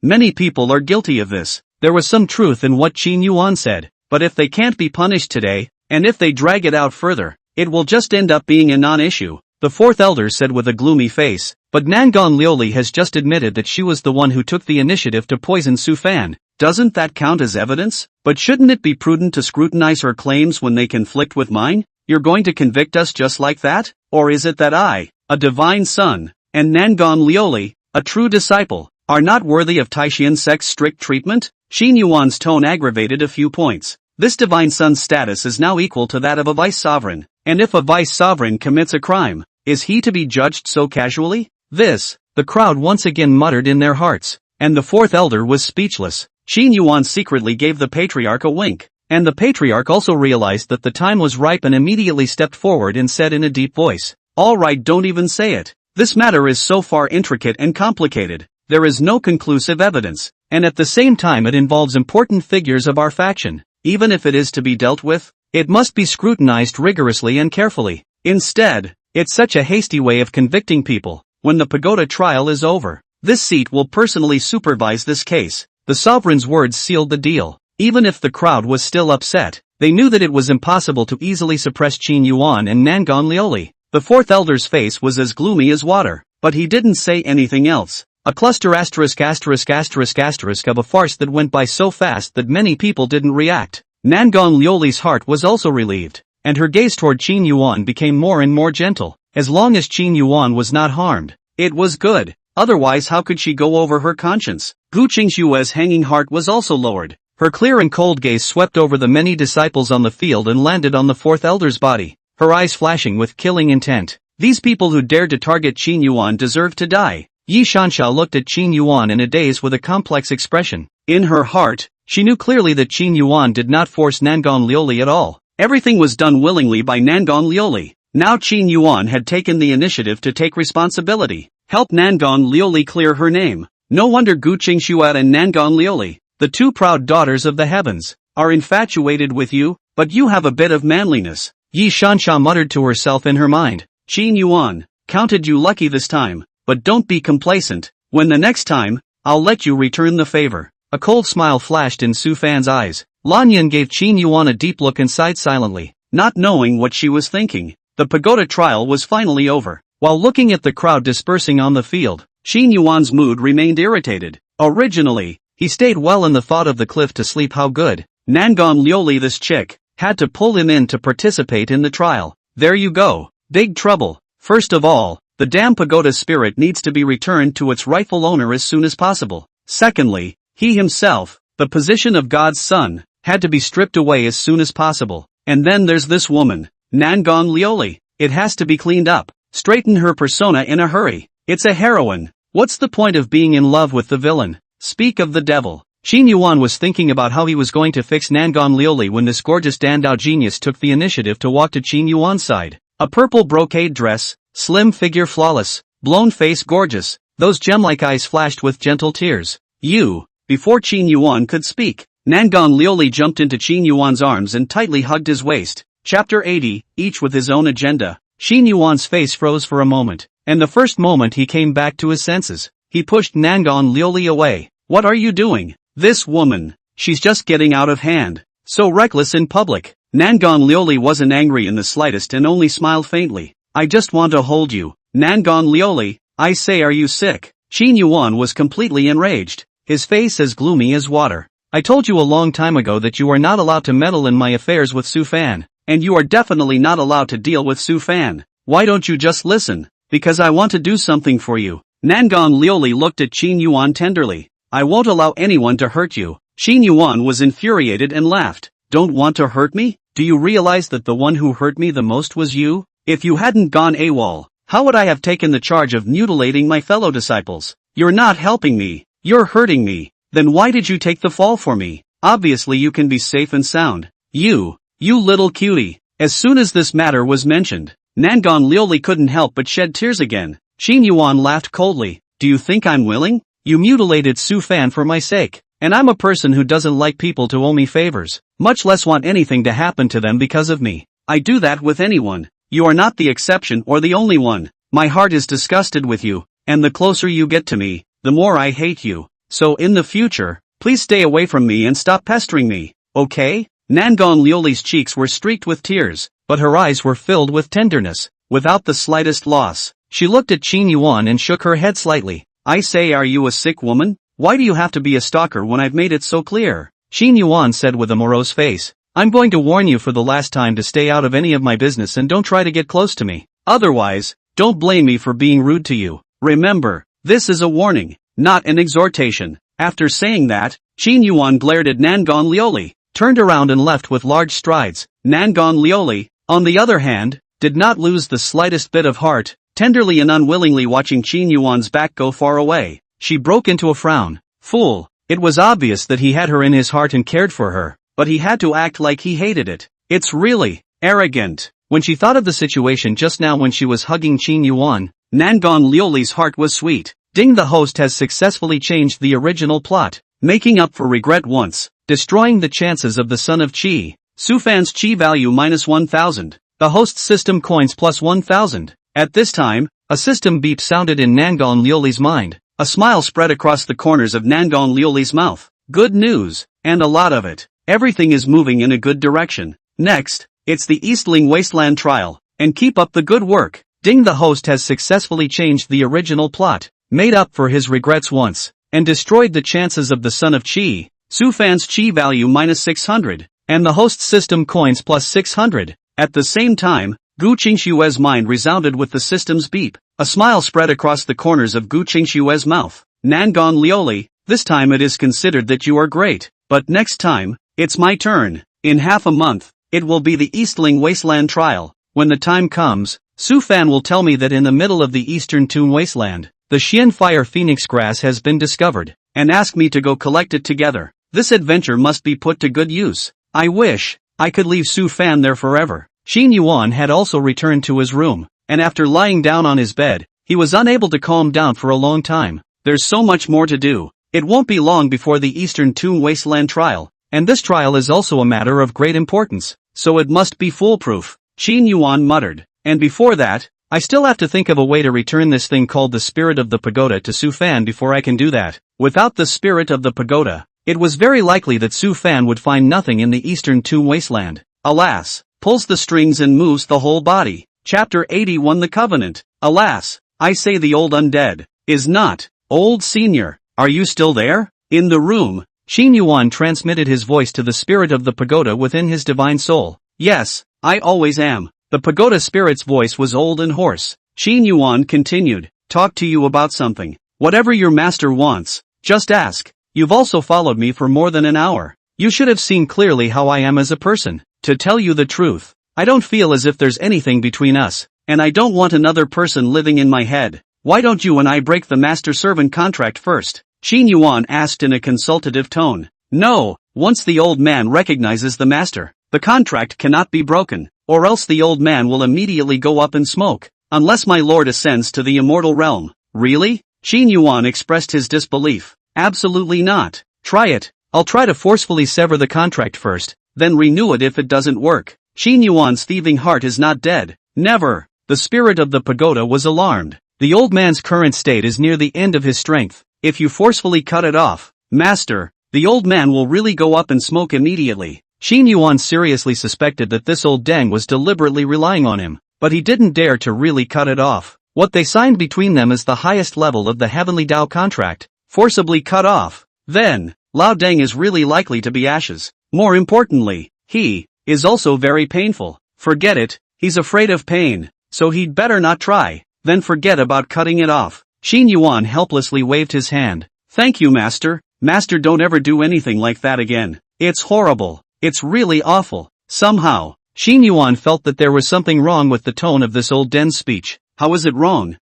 S1: Many people are guilty of this. There was some truth in what Qin Yuan said, but if they can't be punished today, and if they drag it out further, it will just end up being a non-issue. The fourth elder said with a gloomy face, but Nangon Liuli has just admitted that she was the one who took the initiative to poison Su Fan. Doesn't that count as evidence? But shouldn't it be prudent to scrutinize her claims when they conflict with mine? You're going to convict us just like that? Or is it that I, a divine son, and Nangon Liuli, a true disciple, are not worthy of Taishan sect's strict treatment? Qin Yuan's tone aggravated a few points. This divine son's status is now equal to that of a vice sovereign, and if a vice sovereign commits a crime, is he to be judged so casually? The crowd once again muttered in their hearts, and the fourth elder was speechless. Qin Yuan secretly gave the patriarch a wink, and the patriarch also realized that the time was ripe and immediately stepped forward and said in a deep voice, "All right, don't even say it. This matter is so far intricate and complicated. There is no conclusive evidence, and at the same time it involves important figures of our faction. Even if it is to be dealt with, it must be scrutinized rigorously and carefully. Instead, it's such a hasty way of convicting people. When the pagoda trial is over, this seat will personally supervise this case." The sovereign's words sealed the deal. Even if the crowd was still upset, they knew that it was impossible to easily suppress Qin Yuan and Nangon Liuli. The fourth elder's face was as gloomy as water, but he didn't say anything else. A cluster asterisk asterisk asterisk asterisk of a farce that went by so fast that many people didn't react. Nangon Liuli's heart was also relieved, and her gaze toward Qin Yuan became more and more gentle. As long as Qin Yuan was not harmed, it was good. Otherwise how could she go over her conscience? Gu Qingxue's hanging heart was also lowered. Her clear and cold gaze swept over the many disciples on the field and landed on the fourth elder's body, her eyes flashing with killing intent. These people who dared to target Qin Yuan deserve to die. Yi Shansha looked at Qin Yuan in a daze with a complex expression. In her heart, she knew clearly that Qin Yuan did not force Nangon Liuli at all. Everything was done willingly by Nangon Liuli. Now Qin Yuan had taken the initiative to take responsibility, help Nangon Liuli clear her name. No wonder Gu Qingxuat and Nangon Liuli, the two proud daughters of the heavens, are infatuated with you, but you have a bit of manliness. Yi Shansha muttered to herself in her mind. Qin Yuan, counted you lucky this time, but don't be complacent. When the next time, I'll let you return the favor. A cold smile flashed in Su Fan's eyes. Lan Yin gave Qin Yuan a deep look and sighed silently, not knowing what she was thinking. The pagoda trial was finally over. While looking at the crowd dispersing on the field, Qin Yuan's mood remained irritated. Originally, he stayed well in the thought of the cliff to sleep. How good. Nangon Liuli, this chick, had to pull him in to participate in the trial. There you go. Big trouble. First of all, the damn pagoda spirit needs to be returned to its rightful owner as soon as possible. Secondly, he himself, the position of God's son, had to be stripped away as soon as possible. And then there's this woman, Nangon Liuli. It has to be cleaned up. Straighten her persona in a hurry. It's a heroine. What's the point of being in love with the villain? Speak of the devil. Qin Yuan was thinking about how he was going to fix Nangon Liuli when this gorgeous Dandao genius took the initiative to walk to Qin Yuan's side. A purple brocade dress, slim figure flawless, blown face gorgeous, those gem-like eyes flashed with gentle tears. You. Before Qin Yuan could speak, Nangon Liuli jumped into Qin Yuan's arms and tightly hugged his waist. Chapter 80, each with his own agenda. Qin Yuan's face froze for a moment, and the first moment he came back to his senses, he pushed Nangon Liuli away. What are you doing? This woman, she's just getting out of hand. So reckless in public. Nangon Liuli wasn't angry in the slightest and only smiled faintly. I just want to hold you. Nangon Liuli, I say, are you sick? Qin Yuan was completely enraged, his face as gloomy as water. I told you a long time ago that you are not allowed to meddle in my affairs with Su Fan. And you are definitely not allowed to deal with Su Fan. Why don't you just listen? Because I want to do something for you. Nangon Liuli looked at Qin Yuan tenderly. I won't allow anyone to hurt you. Qin Yuan was infuriated and laughed. Don't want to hurt me? Do you realize that the one who hurt me the most was you? If you hadn't gone AWOL, how would I have taken the charge of mutilating my fellow disciples? You're not helping me. You're hurting me. Then why did you take the fall for me? Obviously you can be safe and sound. You little cutie. As soon as this matter was mentioned, Nangon Liuli couldn't help but shed tears again. Qin Yuan laughed coldly. Do you think I'm willing? You mutilated Su Fan for my sake. And I'm a person who doesn't like people to owe me favors, much less want anything to happen to them because of me. I do that with anyone. You are not the exception or the only one. My heart is disgusted with you, and the closer you get to me, the more I hate you. So in the future, please stay away from me and stop pestering me, okay? Nangon Liuli's cheeks were streaked with tears, but her eyes were filled with tenderness. Without the slightest loss, she looked at Qin Yuan and shook her head slightly. I say, are you a sick woman? Why do you have to be a stalker when I've made it so clear? Qin Yuan said with a morose face. I'm going to warn you for the last time to stay out of any of my business and don't try to get close to me. Otherwise, don't blame me for being rude to you. Remember, this is a warning, not an exhortation. After saying that, Qin Yuan glared at Nangon Liuli, turned around and left with large strides. Nangon Liuli, on the other hand, did not lose the slightest bit of heart, tenderly and unwillingly watching Qin Yuan's back go far away. She broke into a frown. Fool. It was obvious that he had her in his heart and cared for her, but he had to act like he hated it. It's really arrogant. When she thought of the situation just now when she was hugging Qin Yuan, Nangon Liuli's heart was sweet. Ding, the host has successfully changed the original plot, making up for regret once, destroying the chances of the son of Qi. Su Fan's Qi value minus 1000. The host's system coins plus 1000. At this time, a system beep sounded in Nangon Liuli's mind. A smile spread across the corners of Nangon Liuli's mouth. Good news, and a lot of it. Everything is moving in a good direction. Next, it's the Eastling Wasteland trial, and keep up the good work. Ding, the host has successfully changed the original plot, made up for his regrets once, and destroyed the chances of the son of Qi. Su Fan's Qi value minus 600, and the host's system coins plus 600. At the same time, Gu Qingshue's mind resounded with the system's beep. A smile spread across the corners of Gu Qingshue's mouth. Nangon Liuli, this time it is considered that you are great, but next time, it's my turn. In half a month, it will be the Eastling Wasteland trial. When the time comes, Su Fan will tell me that in the middle of the eastern Toon wasteland, the Xian Fire Phoenix grass has been discovered, and ask me to go collect it together. This adventure must be put to good use. I wish I could leave Su Fan there forever. Xin Yuan had also returned to his room, and after lying down on his bed, he was unable to calm down for a long time. There's so much more to do. It won't be long before the Eastern Toon Wasteland trial, and this trial is also a matter of great importance, so it must be foolproof, Xin Yuan muttered. And before that, I still have to think of a way to return this thing called the Spirit of the Pagoda to Su Fan before I can do that. Without the Spirit of the Pagoda, it was very likely that Su Fan would find nothing in the Eastern Toon Wasteland. Alas, pulls the strings and moves the whole body. Chapter 81 The Covenant. Alas, I say the old undead is not. Old senior, are you still there? In the room, Xin Yuan transmitted his voice to the Spirit of the Pagoda within his divine soul. Yes, I always am. The Pagoda Spirit's voice was old and hoarse. Xin Yuan continued, talk to you about something. Whatever your master wants, just ask. You've also followed me for more than an hour. You should have seen clearly how I am as a person. To tell you the truth, I don't feel as if there's anything between us, and I don't want another person living in my head. Why don't you and I break the master-servant contract first? Xin Yuan asked in a consultative tone. No, once the old man recognizes the master, the contract cannot be broken, or else the old man will immediately go up in smoke, unless my lord ascends to the immortal realm. Really? Xin Yuan expressed his disbelief. Absolutely not. Try it. I'll try to forcefully sever the contract first, then renew it if it doesn't work. Xin Yuan's thieving heart is not dead. Never. The Spirit of the Pagoda was alarmed. The old man's current state is near the end of his strength. If you forcefully cut it off, master, the old man will really go up in smoke immediately. Xin Yuan seriously suspected that this old deng was deliberately relying on him, but he didn't dare to really cut it off. What they signed between them is the highest level of the Heavenly Dao contract. Forcibly cut off. Then, Lao Deng is really likely to be ashes. More importantly, he is also very painful. Forget it, he's afraid of pain, so he'd better not try. Then forget about cutting it off. Xin Yuan helplessly waved his hand. Thank you, master. Master, don't ever do anything like that again. It's horrible. It's really awful. Somehow, Xin Yuan felt that there was something wrong with the tone of this old den's speech. How is it wrong?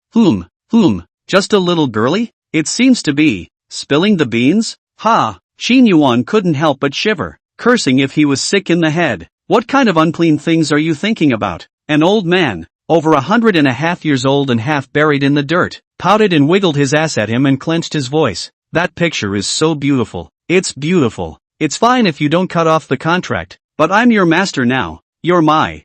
S1: Just a little girly? It seems to be. Spilling the beans? Ha! Xin Yuan couldn't help but shiver, cursing if he was sick in the head. What kind of unclean things are you thinking about? An old man, over 150 years old and half buried in the dirt, pouted and wiggled his ass at him and clenched his voice. That picture is so beautiful. It's beautiful. It's fine if you don't cut off the contract, but I'm your master now. You're my,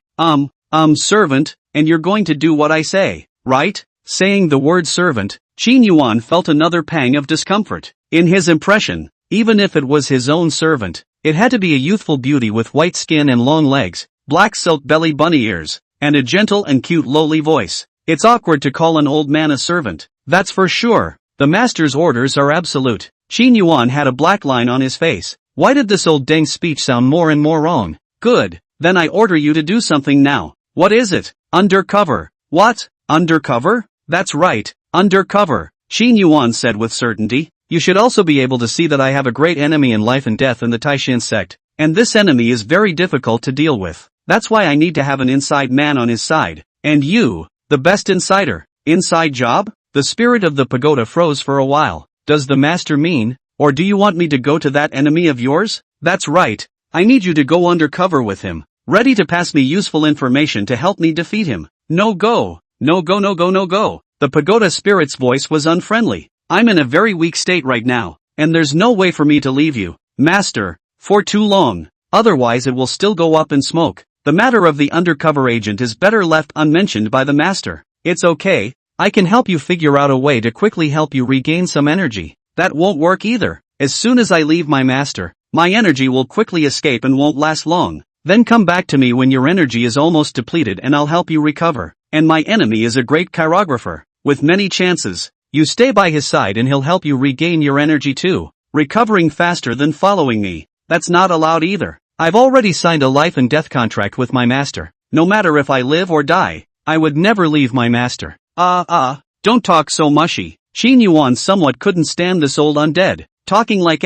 S1: servant, and you're going to do what I say, right? Saying the word servant, Xin Yuan felt another pang of discomfort. In his impression, even if it was his own servant, it had to be a youthful beauty with white skin and long legs, black silk belly bunny ears, and a gentle and cute lowly voice. It's awkward to call an old man a servant, that's for sure. The master's orders are absolute. Xin Yuan had a black line on his face. Why did this old deng's speech sound more and more wrong? Good, then I order you to do something now. What is it? Undercover. What? Undercover? That's right. Undercover, Xin Yuan said with certainty. You should also be able to see that I have a great enemy in life and death in the Taishan sect, and this enemy is very difficult to deal with. That's why I need to have an inside man on his side. And you, the best insider. Inside job? The Spirit of the Pagoda froze for a while. Does the master mean, or do you want me to go to that enemy of yours? That's right. I need you to go undercover with him, ready to pass me useful information to help me defeat him. No go. No go, no go, no go. The Pagoda Spirit's voice was unfriendly. I'm in a very weak state right now, and there's no way for me to leave you, master, for too long. Otherwise it will still go up in smoke. The matter of the undercover agent is better left unmentioned by the master. It's okay, I can help you figure out a way to quickly help you regain some energy. That won't work either. As soon as I leave my master, my energy will quickly escape and won't last long. Then come back to me when your energy is almost depleted and I'll help you recover. And my enemy is a great chirographer, with many chances. You stay by his side and he'll help you regain your energy too, recovering faster than following me. That's not allowed either. I've already signed a life and death contract with my master. No matter if I live or die, I would never leave my master. Don't talk so mushy. Xin Yuan somewhat couldn't stand this old undead, talking like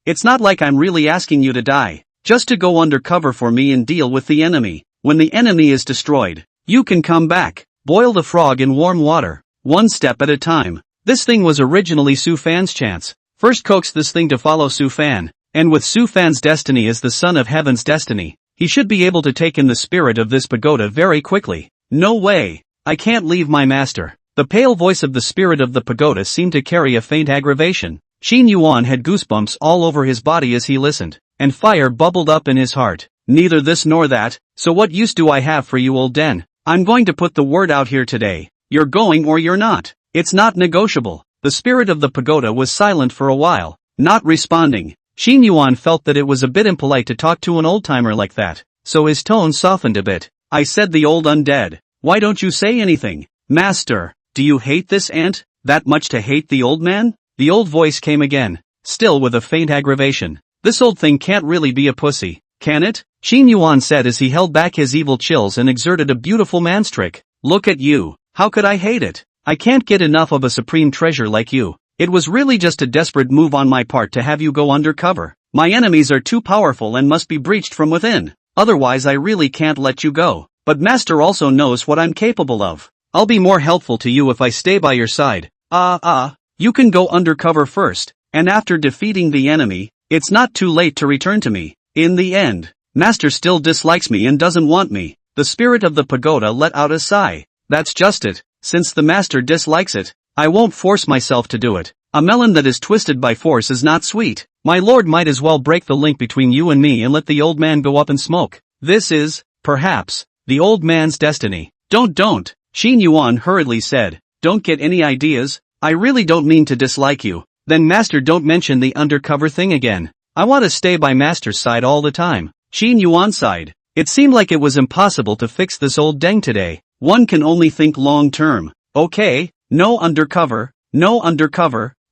S1: it's not like I'm really asking you to die, just to go undercover for me and deal with the enemy. When the enemy is destroyed, you can come back. Boil the frog in warm water, one step at a time. This thing was originally Su Fan's chance. First coax this thing to follow Su Fan, and with Su Fan's destiny as the son of heaven's destiny, he should be able to take in the spirit of this pagoda very quickly. No way! I can't leave my master. The pale voice of the spirit of the pagoda seemed to carry a faint aggravation. Xin Yuan had goosebumps all over his body as he listened, and fire bubbled up in his heart. Neither this nor that, so what use do I have for you, old den? I'm going to put the word out here today. You're going or you're not. It's not negotiable. The spirit of the pagoda was silent for a while, not responding. Xin Yuan felt that it was a bit impolite to talk to an old-timer like that, so his tone softened a bit. I said the old undead. Why don't you say anything? Master, do you hate this ant, that much to hate the old man? The old voice came again, still with a faint aggravation. This old thing can't really be a pussy, can it? Xin Yuan said as he held back his evil chills and exerted a beautiful man's trick. Look at you. How could I hate it? I can't get enough of a supreme treasure like you. It was really just a desperate move on my part to have you go undercover. My enemies are too powerful and must be breached from within. Otherwise I really can't let you go. But Master also knows what I'm capable of. I'll be more helpful to you if I stay by your side. You can go undercover first, and after defeating the enemy, it's not too late to return to me. In the end, Master still dislikes me and doesn't want me. The spirit of the pagoda let out a sigh. That's just it. Since the Master dislikes it, I won't force myself to do it. A melon that is twisted by force is not sweet. My lord might as well break the link between you and me and let the old man go up in smoke. This is, perhaps, the old man's destiny. Don't. Xin Yuan hurriedly said. Don't get any ideas. I really don't mean to dislike you. Then Master, don't mention the undercover thing again. I want to stay by Master's side all the time. Xin Yuan sighed. It seemed like it was impossible to fix this old deng today. One can only think long term. Okay, no undercover.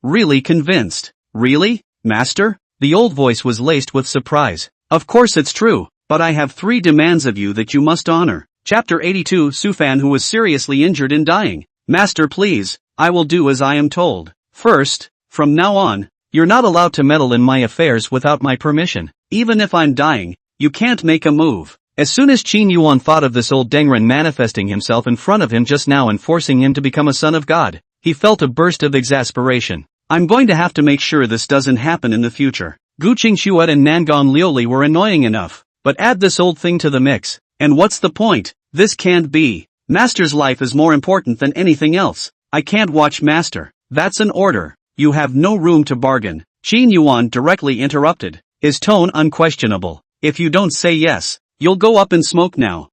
S1: Really convinced? Really, Master? The old voice was laced with surprise. Of course it's true, but I have 3 demands of you that you must honor. Chapter 82. Su Fan, who was seriously injured and dying. Master, please, I will do as I am told. First, from now on, you're not allowed to meddle in my affairs without my permission. Even if I'm dying, you can't make a move. As soon as Qin Yuan thought of this old Dengren manifesting himself in front of him just now and forcing him to become a son of God, he felt a burst of exasperation. I'm going to have to make sure this doesn't happen in the future. Gu Qingxuet and Nangon Liuli were annoying enough, but add this old thing to the mix, and what's the point? This can't be. Master's life is more important than anything else. I can't watch Master. That's an order. You have no room to bargain. Qin Yuan directly interrupted, his tone unquestionable. If you don't say yes, you'll go up in smoke now.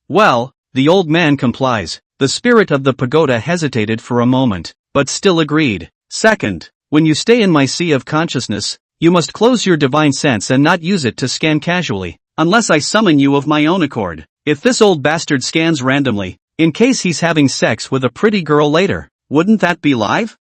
S1: Well, the old man complies. The spirit of the pagoda hesitated for a moment, but still agreed. Second, when you stay in my sea of consciousness, you must close your divine sense and not use it to scan casually, unless I summon you of my own accord. If this old bastard scans randomly, in case he's having sex with a pretty girl later, wouldn't that be live?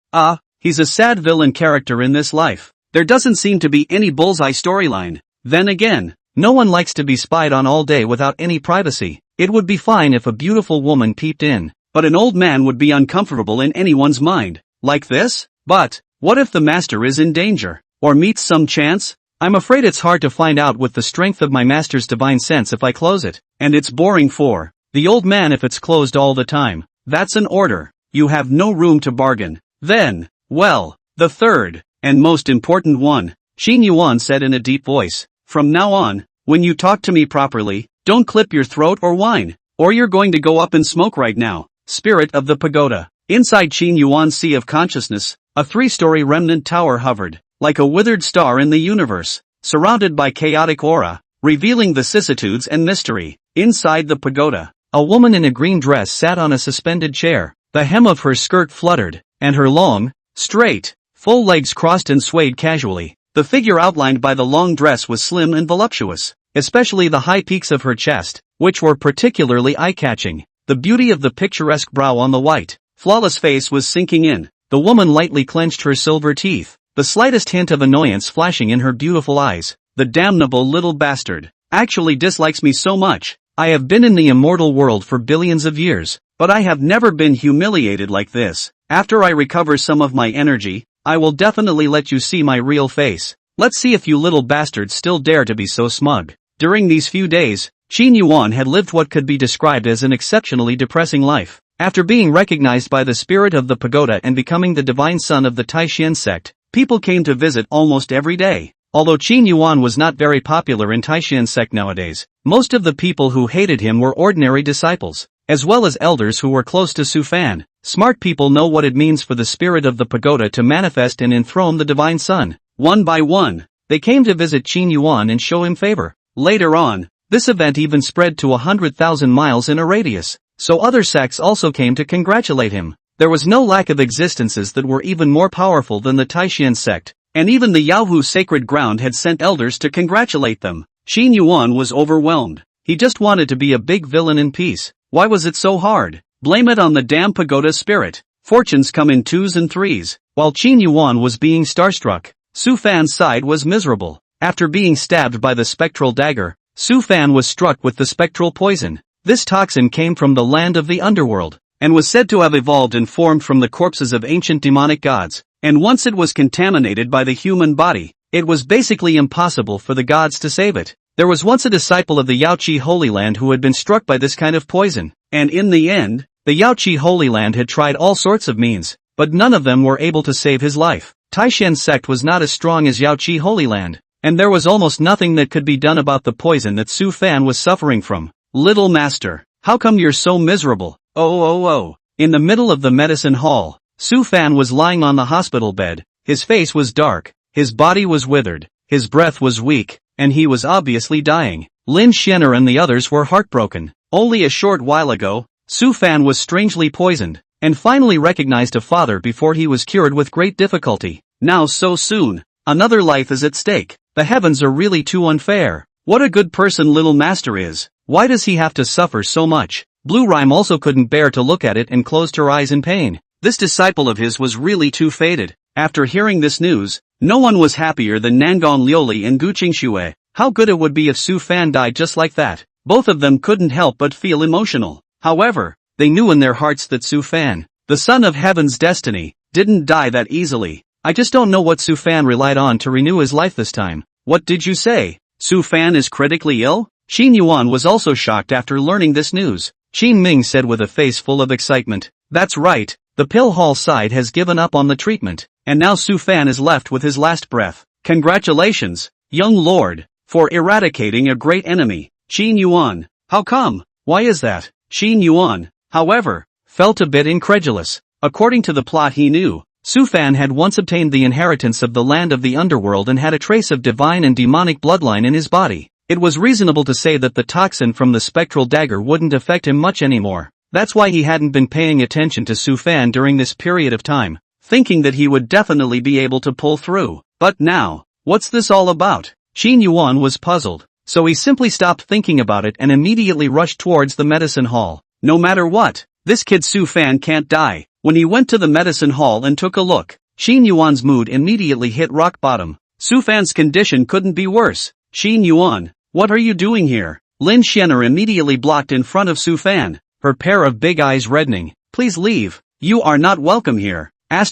S1: He's a sad villain character in this life. There doesn't seem to be any bullseye storyline. Then again, no one likes to be spied on all day without any privacy. It would be fine if a beautiful woman peeped in, but an old man would be uncomfortable in anyone's mind. Like this? But, what if the Master is in danger, or meets some chance? I'm afraid it's hard to find out with the strength of my Master's divine sense if I close it, and it's boring for the old man if it's closed all the time. That's an order. You have no room to bargain. Then, well, the third, and most important one, Qin Yuan said in a deep voice. From now on, when you talk to me properly, don't clip your throat or whine, or you're going to go up in smoke right now. Spirit of the pagoda. Inside Qin Yuan's sea of consciousness, a 3-story remnant tower hovered, like a withered star in the universe, surrounded by chaotic aura, revealing vicissitudes and mystery. Inside the pagoda, a woman in a green dress sat on a suspended chair. The hem of her skirt fluttered, and her long, straight, full legs crossed and swayed casually. The figure outlined by the long dress was slim and voluptuous, especially the high peaks of her chest, which were particularly eye-catching. The beauty of the picturesque brow on the white, flawless face was sinking in. The woman lightly clenched her silver teeth, the slightest hint of annoyance flashing in her beautiful eyes. The damnable little bastard actually dislikes me so much. I have been in the immortal world for billions of years, but I have never been humiliated like this. After I recover some of my energy, I will definitely let you see my real face. Let's see if you little bastards still dare to be so smug. During these few days, Qin Yuan had lived what could be described as an exceptionally depressing life. After being recognized by the spirit of the pagoda and becoming the divine son of the Taishan sect, people came to visit almost every day. Although Qin Yuan was not very popular in Taishan sect nowadays, most of the people who hated him were ordinary disciples, as well as elders who were close to Su Fan. Smart people know what it means for the spirit of the pagoda to manifest and enthrone the divine son. One by one, they came to visit Qin Yuan and show him favor. Later on, this event even spread to 100,000 miles in a radius, so other sects also came to congratulate him. There was no lack of existences that were even more powerful than the Taishan sect, and even the Yaohu sacred ground had sent elders to congratulate them. Qin Yuan was overwhelmed. He just wanted to be a big villain in peace. Why was it so hard? Blame it on the damn pagoda spirit. Fortunes come in 2s and 3s. While Qin Yuan was being starstruck, Su Fan's side was miserable. After being stabbed by the spectral dagger, Su Fan was struck with the spectral poison. This toxin came from the land of the underworld, and was said to have evolved and formed from the corpses of ancient demonic gods. And once it was contaminated by the human body, it was basically impossible for the gods to save it. There was once a disciple of the Yaoqi Holy Land who had been struck by this kind of poison, and in the end, the Yaoqi Holy Land had tried all sorts of means, but none of them were able to save his life. Taishan sect was not as strong as Yaoqi Holy Land, and there was almost nothing that could be done about the poison that Su Fan was suffering from. Little master, how come you're so miserable? Oh. In the middle of the medicine hall, Su Fan was lying on the hospital bed. His face was dark, his body was withered, his breath was weak, and he was obviously dying. Lin Xianer and the others were heartbroken. Only a short while ago, Su Fan was strangely poisoned, and finally recognized a father before he was cured with great difficulty. Now so soon, another life is at stake. The heavens are really too unfair. What a good person little master is. Why does he have to suffer so much? Blue Rhyme also couldn't bear to look at it and closed her eyes in pain. This disciple of his was really too fated. After hearing this news, no one was happier than Nangong Liuli and Gu Qingxue. How good it would be if Su Fan died just like that. Both of them couldn't help but feel emotional. However, they knew in their hearts that Su Fan, the son of heaven's destiny, didn't die that easily. I just don't know what Su Fan relied on to renew his life this time. What did you say? Su Fan is critically ill? Qin Yuan was also shocked after learning this news. Qin Ming said with a face full of excitement. That's right, the pill hall side has given up on the treatment, and now Su Fan is left with his last breath. Congratulations, young lord, for eradicating a great enemy. Qin Yuan. How come? Why is that? Qin Yuan, however, felt a bit incredulous. According to the plot he knew, Su Fan had once obtained the inheritance of the land of the underworld and had a trace of divine and demonic bloodline in his body. It was reasonable to say that the toxin from the spectral dagger wouldn't affect him much anymore. That's why he hadn't been paying attention to Su Fan during this period of time, thinking that he would definitely be able to pull through. But now, what's this all about? Qin Yuan was puzzled, so he simply stopped thinking about it and immediately rushed towards the medicine hall. No matter what, this kid Su Fan can't die. When he went to the medicine hall and took a look, Qin Yuan's mood immediately hit rock bottom. Su Fan's condition couldn't be worse. Qin Yuan, what are you doing here? Lin Xianer immediately blocked in front of Su Fan, her pair of big eyes reddening. Please leave. You are not welcome here. Off.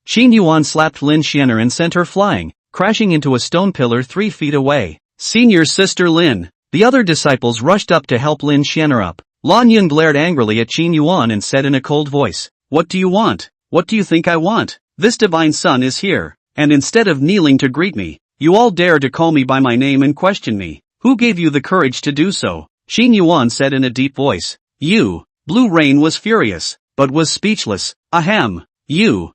S1: Qin Yuan slapped Lin Xianer and sent her flying, crashing into a stone pillar 3 feet away. Senior sister Lin. The other disciples rushed up to help Lin Xianer up. Lan Yun glared angrily at Qin Yuan and said in a cold voice, "What do you want? What do you think I want? This divine son is here, and instead of kneeling to greet me, you all dare to call me by my name and question me. Who gave you the courage to do so?" Qin Yuan said in a deep voice. "You." Blue Rain was furious, but was speechless. "Ahem. You.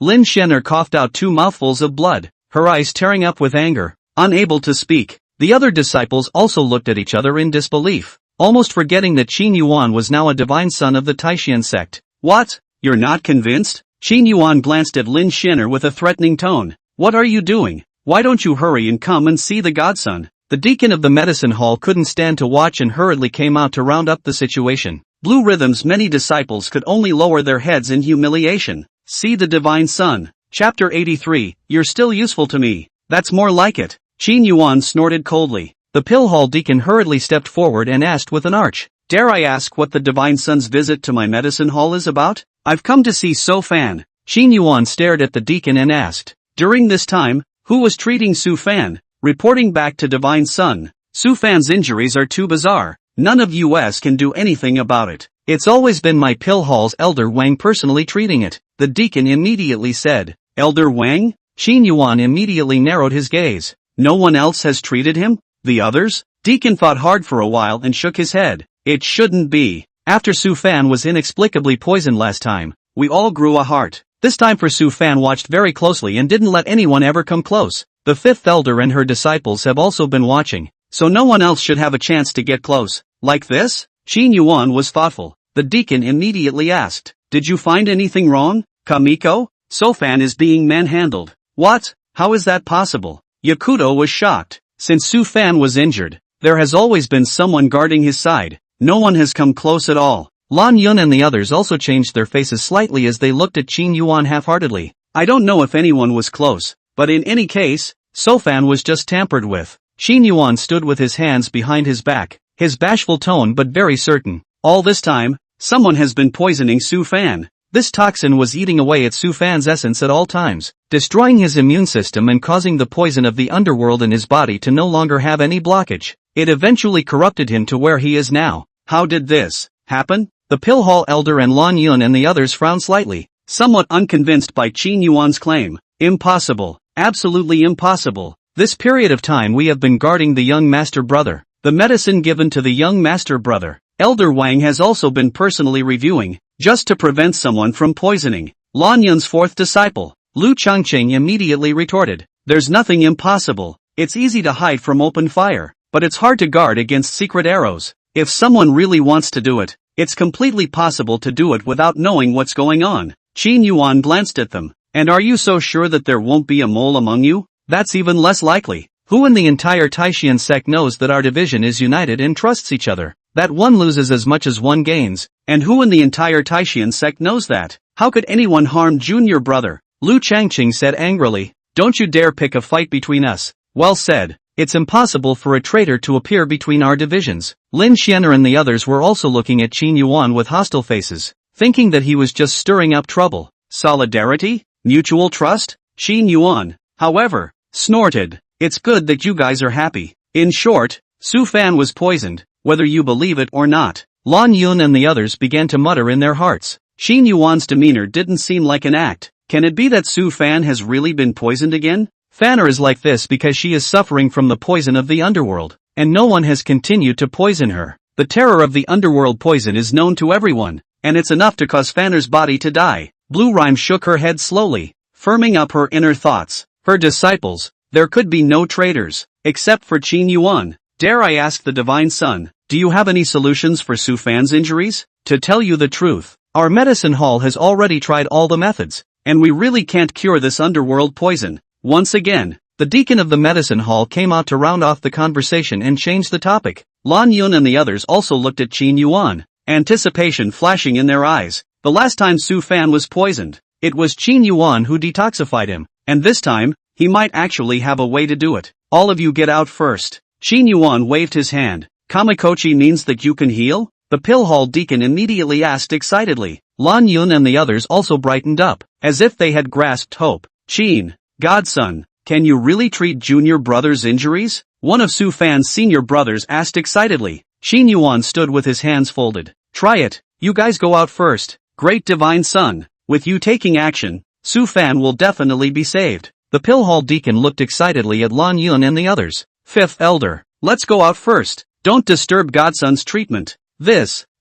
S1: Lin Xianer coughed out 2 mouthfuls of blood, her eyes tearing up with anger, unable to speak. The other disciples also looked at each other in disbelief, almost forgetting that Qin Yuan was now a divine son of the Taishan sect. "What? You're not convinced?" Qin Yuan glanced at Lin Xianer with a threatening tone. "What are you doing? Why don't you hurry and come and see the godson?" The deacon of the medicine hall couldn't stand to watch and hurriedly came out to round up the situation. Blue Rhythm's many disciples could only lower their heads in humiliation. See the divine son. Chapter 83, You're still useful to me. That's more like it. Qin Yuan snorted coldly. The pill hall deacon hurriedly stepped forward and asked with an arch, "Dare I ask what the divine son's visit to my medicine hall is about?" "I've come to see Su Fan." Qin Yuan stared at the deacon and asked, "During this time, who was treating Su Fan?" reporting back to Divine Sun. Su Fan's injuries are too bizarre. None of us can do anything about it. It's always been my pill hall's Elder Wang personally treating it, the deacon immediately said. Elder Wang? Qin Yuan immediately narrowed his gaze. No one else has treated him? The others? Deacon thought hard for a while and shook his head. It shouldn't be. After Su Fan was inexplicably poisoned last time, we all grew a heart. This time for Su Fan watched very closely and didn't let anyone ever come close. The fifth elder and her disciples have also been watching, so no one else should have a chance to get close. Like this? Qin Yuan was thoughtful. The deacon immediately asked, did you find anything wrong, Kamiko? Su Fan is being manhandled. What? How is that possible? Yakuto was shocked. Since Su Fan was injured, there has always been someone guarding his side. No one has come close at all. Lan Yun and the others also changed their faces slightly as they looked at Qin Yuan half-heartedly. I don't know if anyone was close, but in any case, Su Fan was just tampered with. Qin Yuan stood with his hands behind his back, his bashful tone but very certain. All this time, someone has been poisoning Su Fan. This toxin was eating away at Su Fan's essence at all times, destroying his immune system and causing the poison of the underworld in his body to no longer have any blockage. It eventually corrupted him to where he is now. How did this happen? The Pill Hall Elder and Lan Yun and the others frowned slightly, somewhat unconvinced by Qin Yuan's claim. Impossible. Absolutely impossible. This period of time we have been guarding the young master brother. The medicine given to the young master brother, Elder Wang has also been personally reviewing, just to prevent someone from poisoning. Lan Yun's fourth disciple, Lu Changqing immediately retorted, there's nothing impossible. It's easy to hide from open fire, but it's hard to guard against secret arrows. If someone really wants to do it, it's completely possible to do it without knowing what's going on. Qin Yuan glanced at them. And are you so sure that there won't be a mole among you? That's even less likely. Who in the entire Taishan sect knows that our division is united and trusts each other? That one loses as much as one gains. And who in the entire Taishan sect knows that? How could anyone harm junior brother? Lu Changqing said angrily. Don't you dare pick a fight between us. Well said. It's impossible for a traitor to appear between our divisions. Lin Xianer and the others were also looking at Qin Yuan with hostile faces, thinking that he was just stirring up trouble. Solidarity? Mutual trust? Qin Yuan, however, snorted. It's good that you guys are happy. In short, Su Fan was poisoned, whether you believe it or not. Lan Yun and the others began to mutter in their hearts. Qin Yuan's demeanor didn't seem like an act. Can it be that Su Fan has really been poisoned again? Fanner is like this because she is suffering from the poison of the underworld, and no one has continued to poison her. The terror of the underworld poison is known to everyone, and it's enough to cause Fanner's body to die. Blue Rhyme shook her head slowly, firming up her inner thoughts. Her disciples, there could be no traitors, except for Qin Yuan. Dare I ask the Divine Sun, do you have any solutions for Su Fan's injuries? To tell you the truth, our medicine hall has already tried all the methods, and we really can't cure this underworld poison. Once again, the deacon of the medicine hall came out to round off the conversation and change the topic. Lan Yun and the others also looked at Qin Yuan, anticipation flashing in their eyes. The last time Su Fan was poisoned, it was Qin Yuan who detoxified him, and this time, he might actually have a way to do it. All of you get out first. Qin Yuan waved his hand. Kamikochi means that you can heal? The Pill Hall deacon immediately asked excitedly. Lan Yun and the others also brightened up, as if they had grasped hope. Qin, godson, can you really treat junior brother's injuries? One of Su Fan's senior brothers asked excitedly. Qin Yuan stood with his hands folded. Try it. You guys go out first. Great Divine Sun, with you taking action, Su Fan will definitely be saved. The Pill Hall deacon looked excitedly at Lan Yun and the others. Fifth elder, let's go out first. Don't disturb godson's treatment.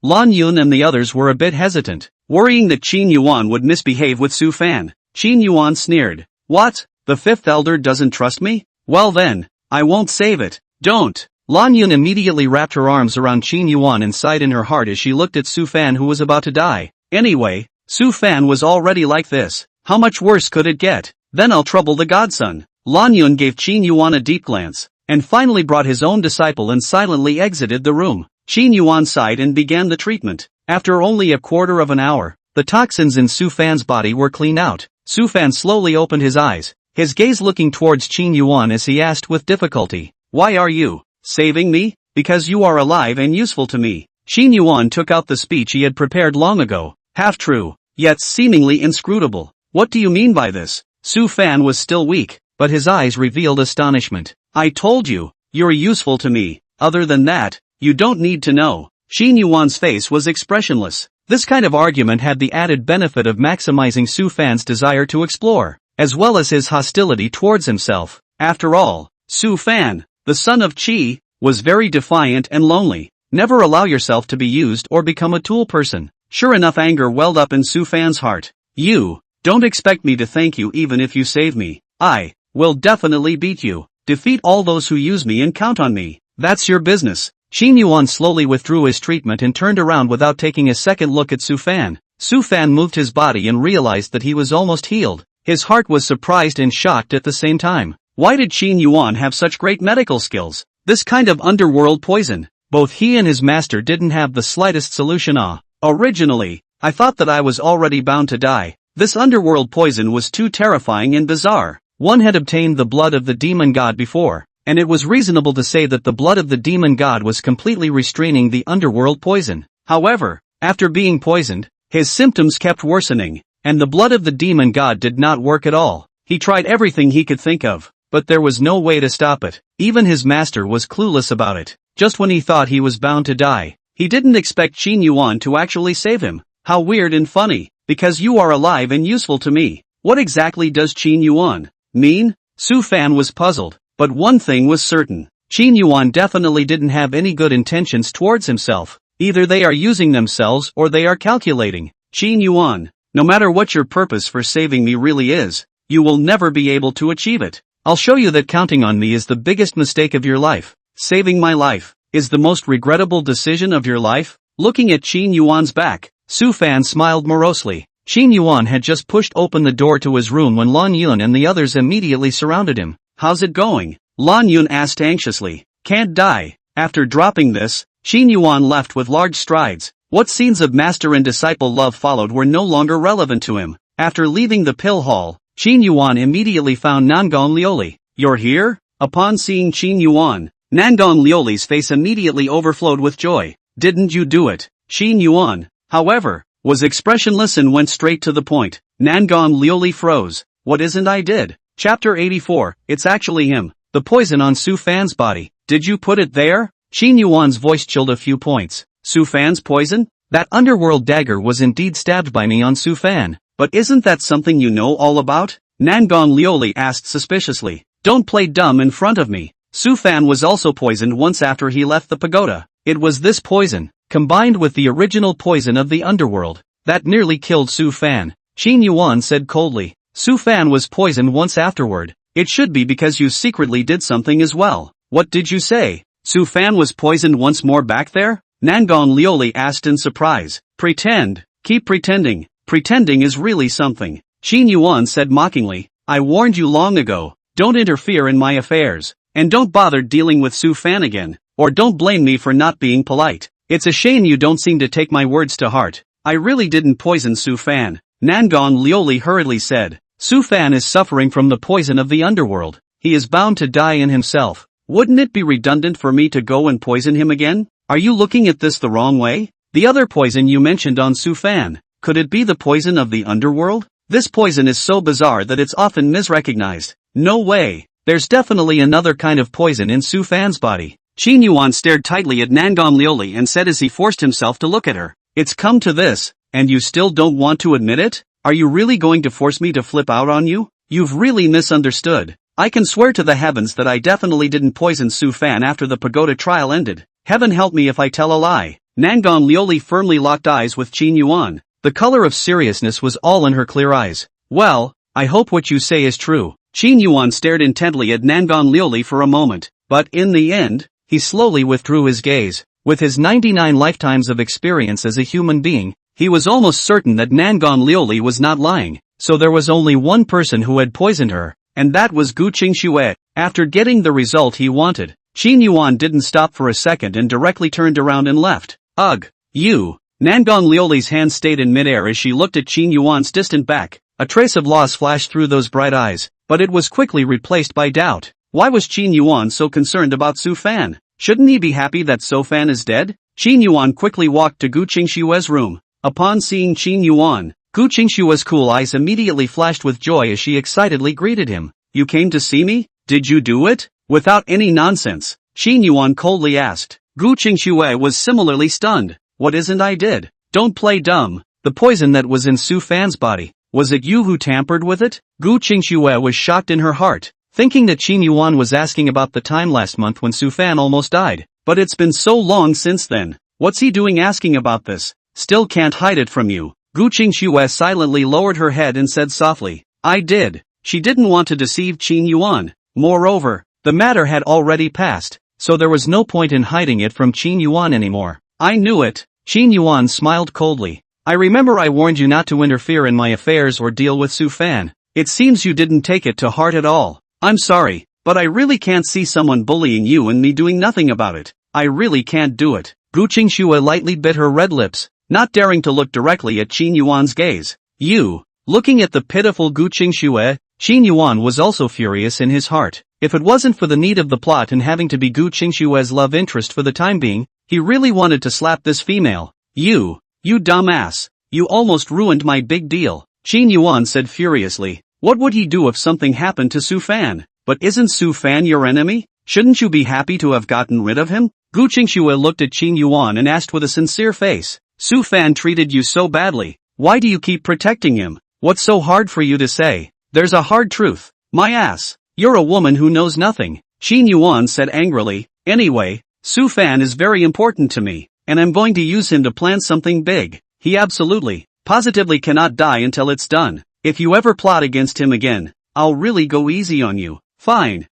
S1: Lan Yun and the others were a bit hesitant, worrying that Qin Yuan would misbehave with Su Fan. Qin Yuan sneered. What? The fifth elder doesn't trust me? Well then, I won't save it. Don't. Lan Yun immediately wrapped her arms around Qin Yuan and sighed in her heart as she looked at Su Fan who was about to die. Anyway, Su Fan was already like this. How much worse could it get? Then I'll trouble the godson. Lan Yun gave Qin Yuan a deep glance, and finally brought his own disciple and silently exited the room. Qin Yuan sighed and began the treatment. After only a quarter of an hour, the toxins in Su Fan's body were cleaned out. Su Fan slowly opened his eyes, his gaze looking towards Qin Yuan as he asked with difficulty, why are you saving me? Because you are alive and useful to me. Qin Yuan took out the speech he had prepared long ago. Half true, yet seemingly inscrutable. What do you mean by this? Su Fan was still weak, but his eyes revealed astonishment. I told you, you're useful to me. Other than that, you don't need to know. Shin Yuan's face was expressionless. This kind of argument had the added benefit of maximizing Su Fan's desire to explore, as well as his hostility towards himself. After all, Su Fan, the son of Qi, was very defiant and lonely. Never allow yourself to be used or become a tool person. Sure enough, anger welled up in Su Fan's heart. You don't expect me to thank you even if you save me. I will definitely beat you. Defeat all those who use me and count on me. That's your business. Shin Yuan slowly withdrew his treatment and turned around without taking a second look at Su Fan. Su Fan moved his body and realized that he was almost healed. His heart was surprised and shocked at the same time. Why did Shin Yuan have such great medical skills? This kind of underworld poison. Both he and his master didn't have the slightest solution. Originally, I thought that I was already bound to die. This underworld poison was too terrifying and bizarre. One had obtained the blood of the demon god before, and it was reasonable to say that the blood of the demon god was completely restraining the underworld poison. However, after being poisoned, his symptoms kept worsening, and the blood of the demon god did not work at all. He tried everything he could think of, but there was no way to stop it. Even his master was clueless about it. Just when he thought he was bound to die, he didn't expect Shin Yuan to actually save him. How weird and funny, because you are alive and useful to me. What exactly does Shin Yuan mean? Su Fan was puzzled, but one thing was certain. Shin Yuan definitely didn't have any good intentions towards himself. Either they are using themselves or they are calculating. Shin Yuan, no matter what your purpose for saving me really is, you will never be able to achieve it. I'll show you that counting on me is the biggest mistake of your life. Saving my life is the most regrettable decision of your life. Looking at Shin Yuan's back, Su Fan smiled morosely. Shin Yuan had just pushed open the door to his room when Lan Yun and the others immediately surrounded him. How's it going? Lan Yun asked anxiously. Can't die. After dropping this, Shin Yuan left with large strides. What scenes of master and disciple love followed were no longer relevant to him. After leaving the pill hall, Shin Yuan immediately found Nangon Lioli. You're here? Upon seeing Shin Yuan, Nangon Lioli's face immediately overflowed with joy. Didn't you do it? Shin Yuan, however, was expressionless and went straight to the point. Nangon Lioli froze. What isn't I did? Chapter 84, it's actually him. The poison on Su Fan's body. Did you put it there? Shin Yuan's voice chilled a few points. Su Fan's poison? That underworld dagger was indeed stabbed by me on Su Fan. But isn't that something you know all about? Nangon Lioli asked suspiciously. Don't play dumb in front of me. Su Fan was also poisoned once after he left the pagoda. It was this poison, combined with the original poison of the underworld, that nearly killed Su Fan. Shin Yuan said coldly. Su Fan was poisoned once afterward. It should be because you secretly did something as well. What did you say? Su Fan was poisoned once more back there? Nangon Lioli asked in surprise. Pretend. Keep pretending. Pretending is really something. Shin Yuan said mockingly. I warned you long ago. Don't interfere in my affairs. And don't bother dealing with Su Fan again. Or don't blame me for not being polite. It's a shame you don't seem to take my words to heart. I really didn't poison Su Fan. Nangon Lioli hurriedly said. Su Fan is suffering from the poison of the underworld. He is bound to die in himself. Wouldn't it be redundant for me to go and poison him again? Are you looking at this the wrong way? The other poison you mentioned on Su Fan, could it be the poison of the underworld? This poison is so bizarre that it's often misrecognized. No way. There's definitely another kind of poison in Su Fan's body. Shin Yuan stared tightly at Nangon Lioli and said as he forced himself to look at her. It's come to this, and you still don't want to admit it? Are you really going to force me to flip out on you? You've really misunderstood. I can swear to the heavens that I definitely didn't poison Su Fan after the pagoda trial ended. Heaven help me if I tell a lie. Nangon Lioli firmly locked eyes with Shin Yuan. The color of seriousness was all in her clear eyes. Well, I hope what you say is true. Shin Yuan stared intently at Nangon Lioli for a moment, but in the end, he slowly withdrew his gaze. With his 99 lifetimes of experience as a human being, he was almost certain that Nangon Lioli was not lying, so there was only one person who had poisoned her, and that was Gu Qingxue. After getting the result he wanted, Shin Yuan didn't stop for a second and directly turned around and left. Ugh! You! Nangon Lioli's hand stayed in midair as she looked at Shin Yuan's distant back. A trace of loss flashed through those bright eyes, but it was quickly replaced by doubt. Why was Shin Yuan so concerned about Su Fan? Shouldn't he be happy that Su Fan is dead? Shin Yuan quickly walked to Gu Qingxue's room. Upon seeing Shin Yuan, Gu Qingxue's cool eyes immediately flashed with joy as she excitedly greeted him. You came to see me? Did you do it? Without any nonsense, Qin Yuan coldly asked. Gu Qingxue was similarly stunned. What isn't I did? Don't play dumb. The poison that was in Su Fan's body, was it you who tampered with it? Gu Qingxue was shocked in her heart, thinking that Qin Yuan was asking about the time last month when Su Fan almost died. But it's been so long since then. What's he doing asking about this? Still can't hide it from you. Gu Qingxue silently lowered her head and said softly, I did. She didn't want to deceive Qin Yuan. Moreover, the matter had already passed, so there was no point in hiding it from Qin Yuan anymore. I knew it. Qin Yuan smiled coldly. I remember I warned you not to interfere in my affairs or deal with Su Fan. It seems you didn't take it to heart at all. I'm sorry, but I really can't see someone bullying you and me doing nothing about it. I really can't do it. Gu Qingxue lightly bit her red lips, not daring to look directly at Qin Yuan's gaze. You. Looking at the pitiful Gu Qingxue, Qin Yuan was also furious in his heart. If it wasn't for the need of the plot and having to be Gu Qingxue's love interest for the time being, he really wanted to slap this female. You dumbass. You almost ruined my big deal. Qin Yuan said furiously. What would he do if something happened to Su Fan? But isn't Su Fan your enemy? Shouldn't you be happy to have gotten rid of him? Gu Qingxue looked at Qin Yuan and asked with a sincere face. Su Fan treated you so badly. Why do you keep protecting him? What's so hard for you to say? There's a hard truth. My ass. You're a woman who knows nothing. Qin Yuan said angrily. Anyway, Su Fan is very important to me, and I'm going to use him to plan something big. He absolutely, positively cannot die until it's done. If you ever plot against him again, I'll really go easy on you. Fine.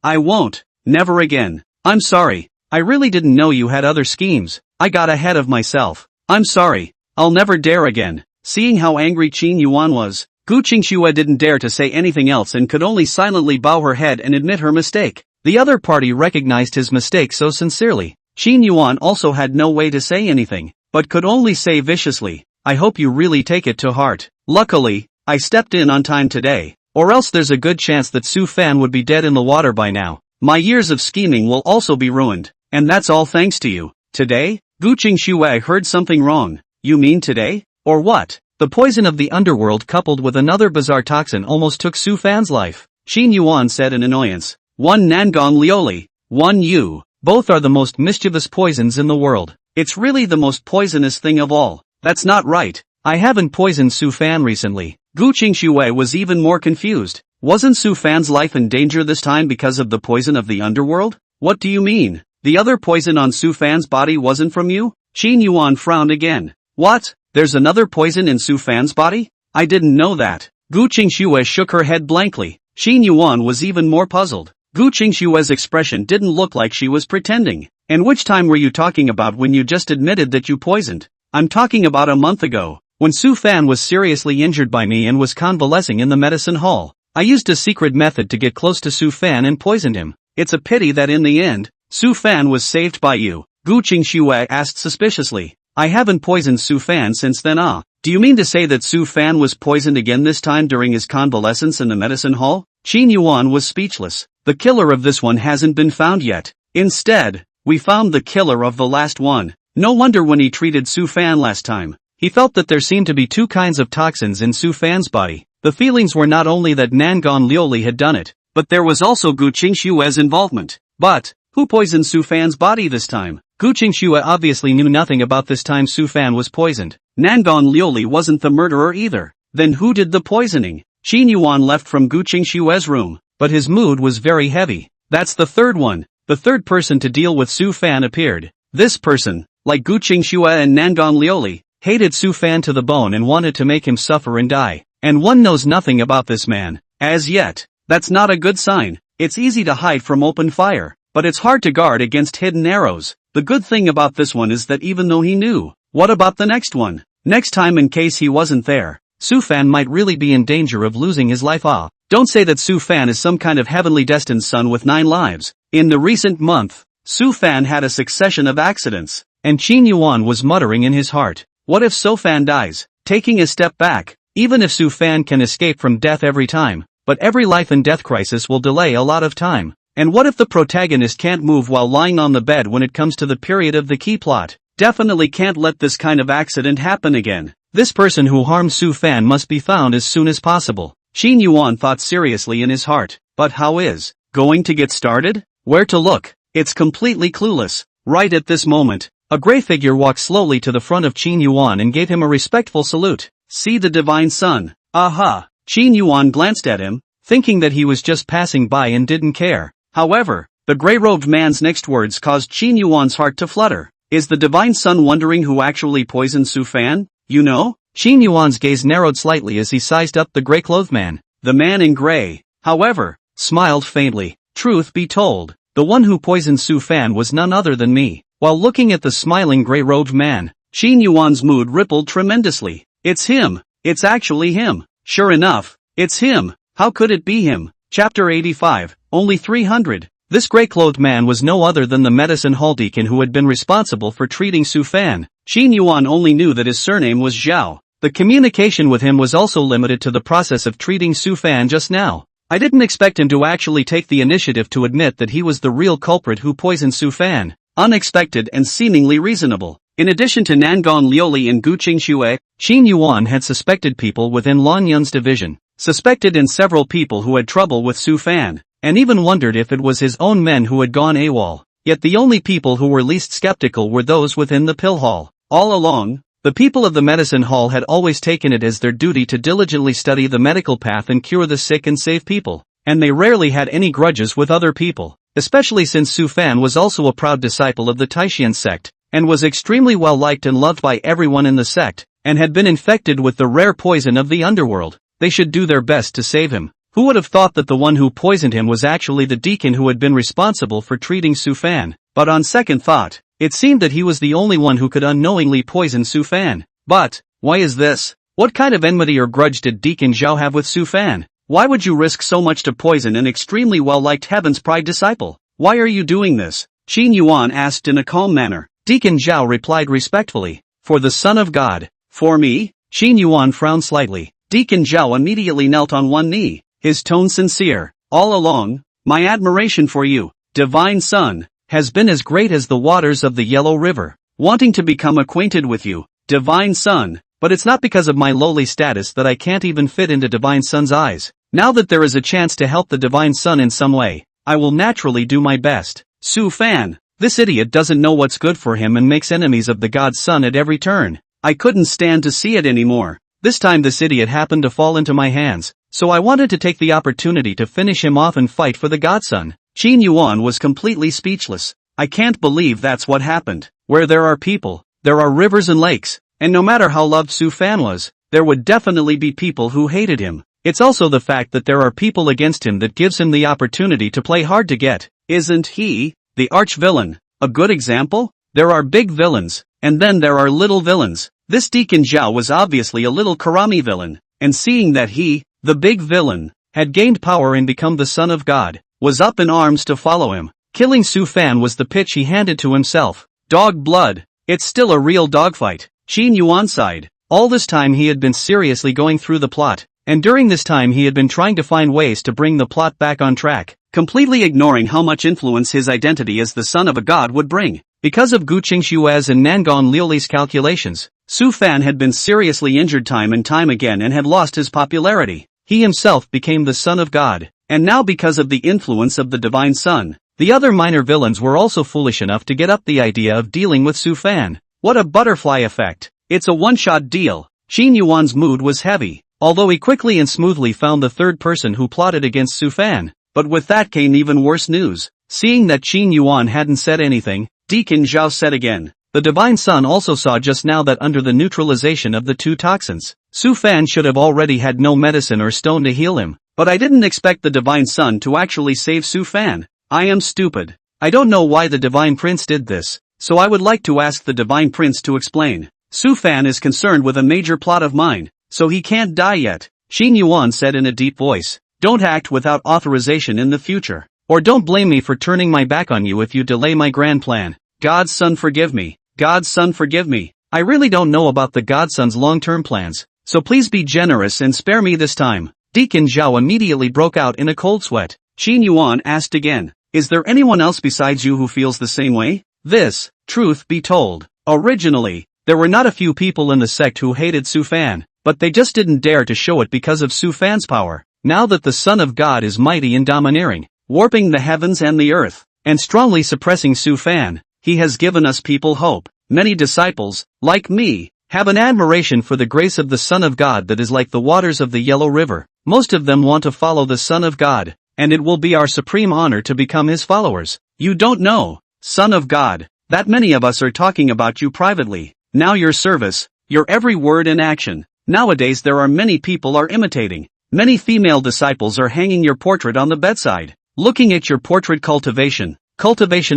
S1: I won't. Never again. I'm sorry. I really didn't know you had other schemes. I got ahead of myself. I'm sorry. I'll never dare again. Seeing how angry Qin Yuan was, Gu Qingxue didn't dare to say anything else and could only silently bow her head and admit her mistake. The other party recognized his mistake so sincerely. Qin Yuan also had no way to say anything, but could only say viciously, I hope you really take it to heart. Luckily, I stepped in on time today, or else there's a good chance that Su Fan would be dead in the water by now. My years of scheming will also be ruined, and that's all thanks to you. Today? Gu Qingxue heard something wrong. You mean today? Or what? The poison of the underworld coupled with another bizarre toxin almost took Su Fan's life. Qin Yuan said in annoyance. One Nangong Lioli, one you. Both are the most mischievous poisons in the world. It's really the most poisonous thing of all. That's not right. I haven't poisoned Su Fan recently. Gu Qingxue was even more confused. Wasn't Su Fan's life in danger this time because of the poison of the underworld? What do you mean? The other poison on Su Fan's body wasn't from you? Qin Yuan frowned again. What? There's another poison in Su Fan's body? I didn't know that. Gu Qingxue shook her head blankly. Qin Yuan was even more puzzled. Gu Qingxue's expression didn't look like she was pretending. And which time were you talking about when you just admitted that you poisoned? I'm talking about a month ago, when Su Fan was seriously injured by me and was convalescing in the medicine hall. I used a secret method to get close to Su Fan and poisoned him. It's a pity that in the end, Su Fan was saved by you. Gu Qingxue asked suspiciously. I haven't poisoned Su Fan since then. Do you mean to say that Su Fan was poisoned again this time during his convalescence in the medicine hall? Qin Yuan was speechless. The killer of this one hasn't been found yet. Instead, we found the killer of the last one. No wonder when he treated Su Fan last time, he felt that there seemed to be two kinds of toxins in Su Fan's body. The feelings were not only that Nangon Lioli had done it, but there was also Gu Qingxue's involvement. But, who poisoned Su Fan's body this time? Gu Qingxue obviously knew nothing about this time Su Fan was poisoned. Nangon Lioli wasn't the murderer either. Then who did the poisoning? Qin Yuan left from Gu Qingxue's room, but his mood was very heavy. That's the third one. The third person to deal with Su Fan appeared. This person, like Gu Qingxue and Nangon Lioli, hated Su Fan to the bone and wanted to make him suffer and die. And one knows nothing about this man. As yet. That's not a good sign. It's easy to hide from open fire, but it's hard to guard against hidden arrows. The good thing about this one is that even though he knew, what about the next one? Next time in case he wasn't there, Su Fan might really be in danger of losing his life. Don't say that Su Fan is some kind of heavenly destined son with 9 lives. In the recent month, Su Fan had a succession of accidents, and Qin Yuan was muttering in his heart. What if Su Fan dies? Taking a step back, even if Su Fan can escape from death every time, but every life and death crisis will delay a lot of time. And what if the protagonist can't move while lying on the bed when it comes to the period of the key plot? Definitely can't let this kind of accident happen again. This person who harmed Su Fan must be found as soon as possible. Qin Yuan thought seriously in his heart. But how is going to get started? Where to look? It's completely clueless. Right at this moment, a gray figure walked slowly to the front of Qin Yuan and gave him a respectful salute. See the divine son. Aha! Qin Yuan glanced at him, thinking that he was just passing by and didn't care. However, the gray-robed man's next words caused Qin Yuan's heart to flutter. Is the divine son wondering who actually poisoned Su Fan? You know? Qin Yuan's gaze narrowed slightly as he sized up the gray-clothed man. The man in gray, however, smiled faintly. Truth be told, the one who poisoned Su Fan was none other than me. While looking at the smiling gray-robed man, Qin Yuan's mood rippled tremendously. It's him. It's actually him. Sure enough, it's him. How could it be him? Chapter 85, only 300. This gray-clothed man was no other than the medicine hall deacon who had been responsible for treating Su Fan. Qin Yuan only knew that his surname was Zhao. The communication with him was also limited to the process of treating Su Fan just now. I didn't expect him to actually take the initiative to admit that he was the real culprit who poisoned Su Fan. Unexpected and seemingly reasonable. In addition to Nangon Liuli and Gu Qingxue, Qin Yuan had suspected people within Lan Yun's division, suspected in several people who had trouble with Su Fan, and even wondered if it was his own men who had gone AWOL. Yet the only people who were least skeptical were those within the pill hall. All along, the people of the medicine hall had always taken it as their duty to diligently study the medical path and cure the sick and save people, and they rarely had any grudges with other people, especially since Su Fan was also a proud disciple of the Taishan sect, and was extremely well liked and loved by everyone in the sect, and had been infected with the rare poison of the underworld. They should do their best to save him. Who would have thought that the one who poisoned him was actually the deacon who had been responsible for treating Su Fan? But on second thought, it seemed that he was the only one who could unknowingly poison Su Fan. But, why is this? What kind of enmity or grudge did Deacon Zhao have with Su Fan? Why would you risk so much to poison an extremely well-liked Heaven's Pride disciple? Why are you doing this? Qin Yuan asked in a calm manner. Deacon Zhao replied respectfully. For the Son of God. For me? Qin Yuan frowned slightly. Deacon Zhao immediately knelt on one knee, his tone sincere. All along, my admiration for you, Divine Son, has been as great as the waters of the Yellow River. Wanting to become acquainted with you, Divine Son, but it's not because of my lowly status that I can't even fit into Divine Son's eyes. Now that there is a chance to help the Divine Son in some way, I will naturally do my best. Su Fan. This idiot doesn't know what's good for him and makes enemies of the God's Son at every turn. I couldn't stand to see it anymore. This time this idiot happened to fall into my hands, so I wanted to take the opportunity to finish him off and fight for the Godson. Qin Yuan was completely speechless. I can't believe that's what happened. Where there are people, there are rivers and lakes, and no matter how loved Su Fan was, there would definitely be people who hated him. It's also the fact that there are people against him that gives him the opportunity to play hard to get. Isn't he the arch-villain a good example? There are big villains, and then there are little villains. This Deacon Zhao was obviously a little Karami villain, and seeing that he, the big villain, had gained power and become the Son of God, was up in arms to follow him. Killing Su Fan was the pitch he handed to himself. Dog blood. It's still a real dogfight. Qin Yuan sighed. All this time he had been seriously going through the plot, and during this time he had been trying to find ways to bring the plot back on track, completely ignoring how much influence his identity as the son of a god would bring. Because of Gu Qingxue's and Nangon Liuli's calculations, Su Fan had been seriously injured time and time again and had lost his popularity. He himself became the son of God, and now because of the influence of the Divine Son, the other minor villains were also foolish enough to get up the idea of dealing with Su Fan. What a butterfly effect. It's a one-shot deal. Qin Yuan's mood was heavy, although he quickly and smoothly found the third person who plotted against Su Fan. But with that came even worse news. Seeing that Qin Yuan hadn't said anything, Deacon Zhao said again. The Divine Son also saw just now that under the neutralization of the two toxins, Su Fan should have already had no medicine or stone to heal him. But I didn't expect the Divine Son to actually save Su Fan. I am stupid. I don't know why the Divine Prince did this, so I would like to ask the Divine Prince to explain. Su Fan is concerned with a major plot of mine, so he can't die yet. Qin Yuan said in a deep voice. Don't act without authorization in the future. Or don't blame me for turning my back on you if you delay my grand plan. God's Son forgive me. God's Son forgive me. I really don't know about the Godson's long-term plans, so please be generous and spare me this time. Deacon Zhao immediately broke out in a cold sweat. Qin Yuan asked again. Is there anyone else besides you who feels the same way? This, truth be told, originally, there were not a few people in the sect who hated Su Fan, but they just didn't dare to show it because of Su Fan's power. Now that the Son of God is mighty and domineering, warping the heavens and the earth, and strongly suppressing Su Fan, he has given us people hope. Many disciples, like me, have an admiration for the grace of the Son of God that is like the waters of the Yellow River. Most of them want to follow the Son of God, and it will be our supreme honor to become his followers. You don't know, Son of God, that many of us are talking about you privately. Now your service, your every word and action. Nowadays there are many people are imitating. Many female disciples are hanging your portrait on the bedside. Looking at your portrait cultivation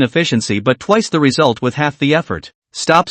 S1: efficiency but twice the result with half the effort. Stop.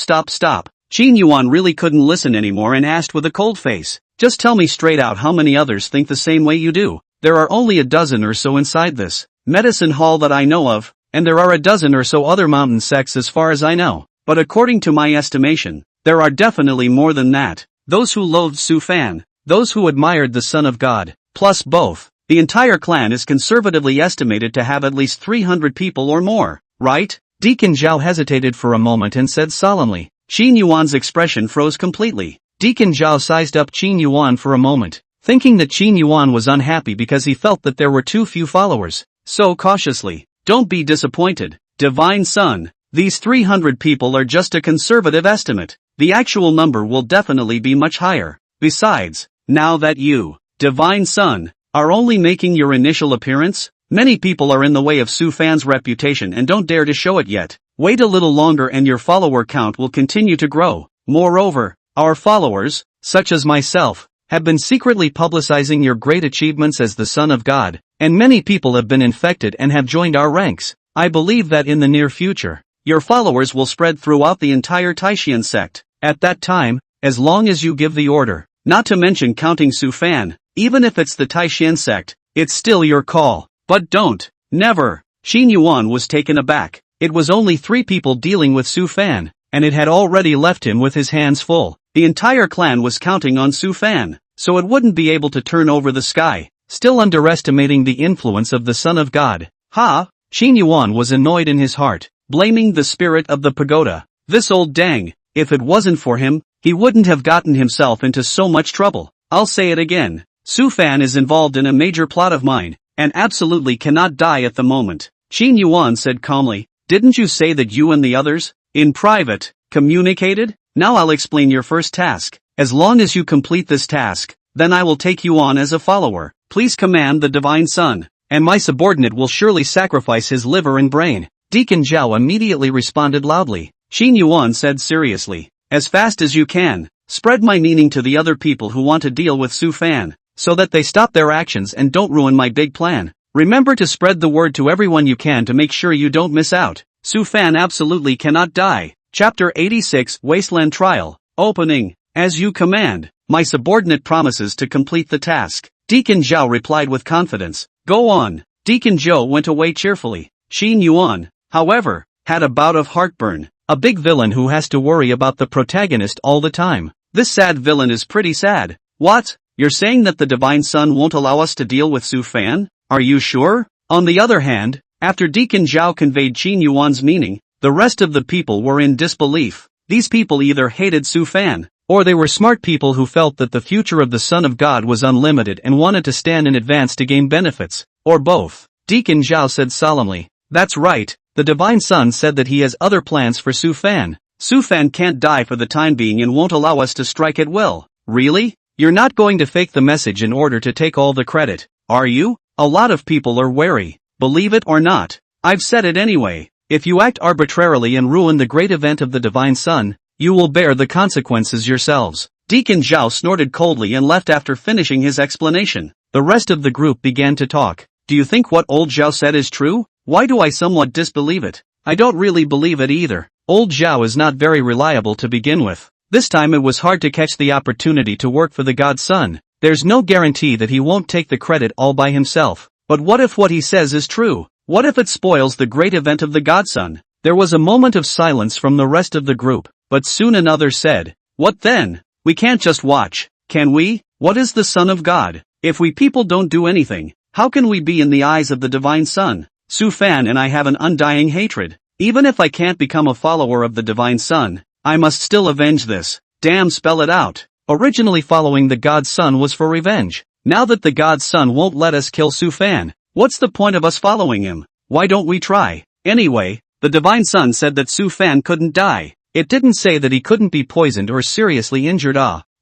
S1: Qin Yuan really couldn't listen anymore and asked with a cold face. Just tell me straight out how many others think the same way you do. There are only a dozen or so inside this medicine hall that I know of, and there are a dozen or so other mountain sects as far as I know. But according to my estimation, there are definitely more than that. Those who loathed Su Fan, those who admired the Son of God, plus both. The entire clan is conservatively estimated to have at least 300 people or more, right? Deacon Zhao hesitated for a moment and said solemnly. Qin Yuan's expression froze completely. Deacon Zhao sized up Qin Yuan for a moment, thinking that Qin Yuan was unhappy because he felt that there were too few followers. So cautiously, don't be disappointed, Divine Son. These 300 people are just a conservative estimate. The actual number will definitely be much higher. Besides, now that you, Divine Son, are only making your initial appearance, many people are in the way of Su Fan's reputation and don't dare to show it yet. Wait a little longer and your follower count will continue to grow. Moreover, our followers, such as myself, have been secretly publicizing your great achievements as the Son of God, and many people have been infected and have joined our ranks. I believe that in the near future, your followers will spread throughout the entire Taishan sect. At that time, as long as you give the order, not to mention counting Su Fan, even if it's the Taishan sect, it's still your call. But don't, never. Qin Yuan was taken aback. It was only 3 people dealing with Su Fan, and it had already left him with his hands full. The entire clan was counting on Su Fan, so it wouldn't be able to turn over the sky, still underestimating the influence of the Son of God. Qin Yuan was annoyed in his heart, blaming the spirit of the pagoda. This old dang, if it wasn't for him, he wouldn't have gotten himself into so much trouble. I'll say it again. Su Fan is involved in a major plot of mine, and absolutely cannot die at the moment. Qin Yuan said calmly. Didn't you say that you and the others, in private, communicated? Now I'll explain your first task. As long as you complete this task, then I will take you on as a follower. Please command the Divine Son, and my subordinate will surely sacrifice his liver and brain. Deacon Zhao immediately responded loudly. Qin Yuan said seriously. As fast as you can, spread my meaning to the other people who want to deal with Su Fan, so that they stop their actions and don't ruin my big plan. Remember to spread the word to everyone you can to make sure you don't miss out. Su Fan absolutely cannot die. Chapter 86 Wasteland Trial. Opening. As you command, my subordinate promises to complete the task. Deacon Zhao replied with confidence. Go on. Deacon Zhou went away cheerfully. Qin Yuan, however, had a bout of heartburn. A big villain who has to worry about the protagonist all the time. This sad villain is pretty sad. What? You're saying that the Divine Son won't allow us to deal with Su Fan? Are you sure? On the other hand, after Deacon Zhao conveyed Qin Yuan's meaning, the rest of the people were in disbelief. These people either hated Su Fan, or they were smart people who felt that the future of the Son of God was unlimited and wanted to stand in advance to gain benefits, or both. Deacon Zhao said solemnly. That's right, the Divine Son said that he has other plans for Su Fan. Su Fan can't die for the time being and won't allow us to strike at will. Really? You're not going to fake the message in order to take all the credit, are you? A lot of people are wary. Believe it or not, I've said it anyway. If you act arbitrarily and ruin the great event of the Divine Son, you will bear the consequences yourselves. Deacon Zhao snorted coldly and left after finishing his explanation. The rest of the group began to talk. Do you think what old Zhao said is true? Why do I somewhat disbelieve it? I don't really believe it either. Old Zhao is not very reliable to begin with. This time it was hard to catch the opportunity to work for the God's Son. There's no guarantee that he won't take the credit all by himself. But what if what he says is true? What if it spoils the great event of the Godson? There was a moment of silence from the rest of the group, but soon another said, What then? We can't just watch, can we? What is the Son of God? If we people don't do anything, how can we be in the eyes of the Divine Son? Su Fan and I have an undying hatred. Even if I can't become a follower of the Divine Son, I must still avenge this. Damn, spell it out. Originally following the god's son was for revenge. Now that the god's son won't let us kill Su Fan, what's the point of us following him? Why don't we try? Anyway, the divine son said that Su Fan couldn't die. It didn't say that he couldn't be poisoned or seriously injured.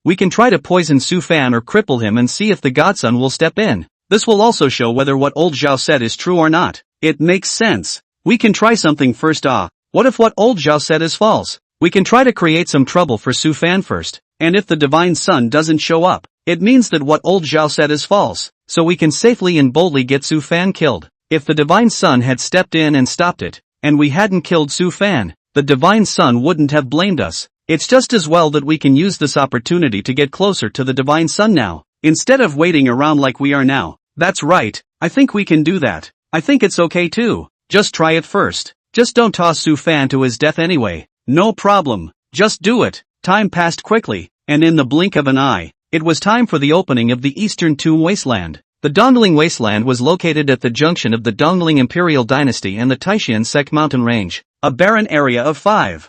S1: We can try to poison Su Fan or cripple him and see if the godson will step in. This will also show whether what old Zhao said is true or not. It makes sense. We can try something first. What if what old Zhao said is false? We can try to create some trouble for Su Fan first, and if the divine son doesn't show up, it means that what old Zhao said is false, so we can safely and boldly get Su Fan killed. If the divine son had stepped in and stopped it, and we hadn't killed Su Fan, the divine son wouldn't have blamed us. It's just as well that we can use this opportunity to get closer to the divine son now, instead of waiting around like we are now. That's right, I think we can do that. I think it's okay too. Just try it first. Just don't toss Su Fan to his death anyway. No problem. Just do it. Time passed quickly, and in the blink of an eye, it was time for the opening of the Eastern Tomb Wasteland. The Dongling Wasteland was located at the junction of the Dongling Imperial Dynasty and the Taishan Sect mountain range, a barren area of 5,000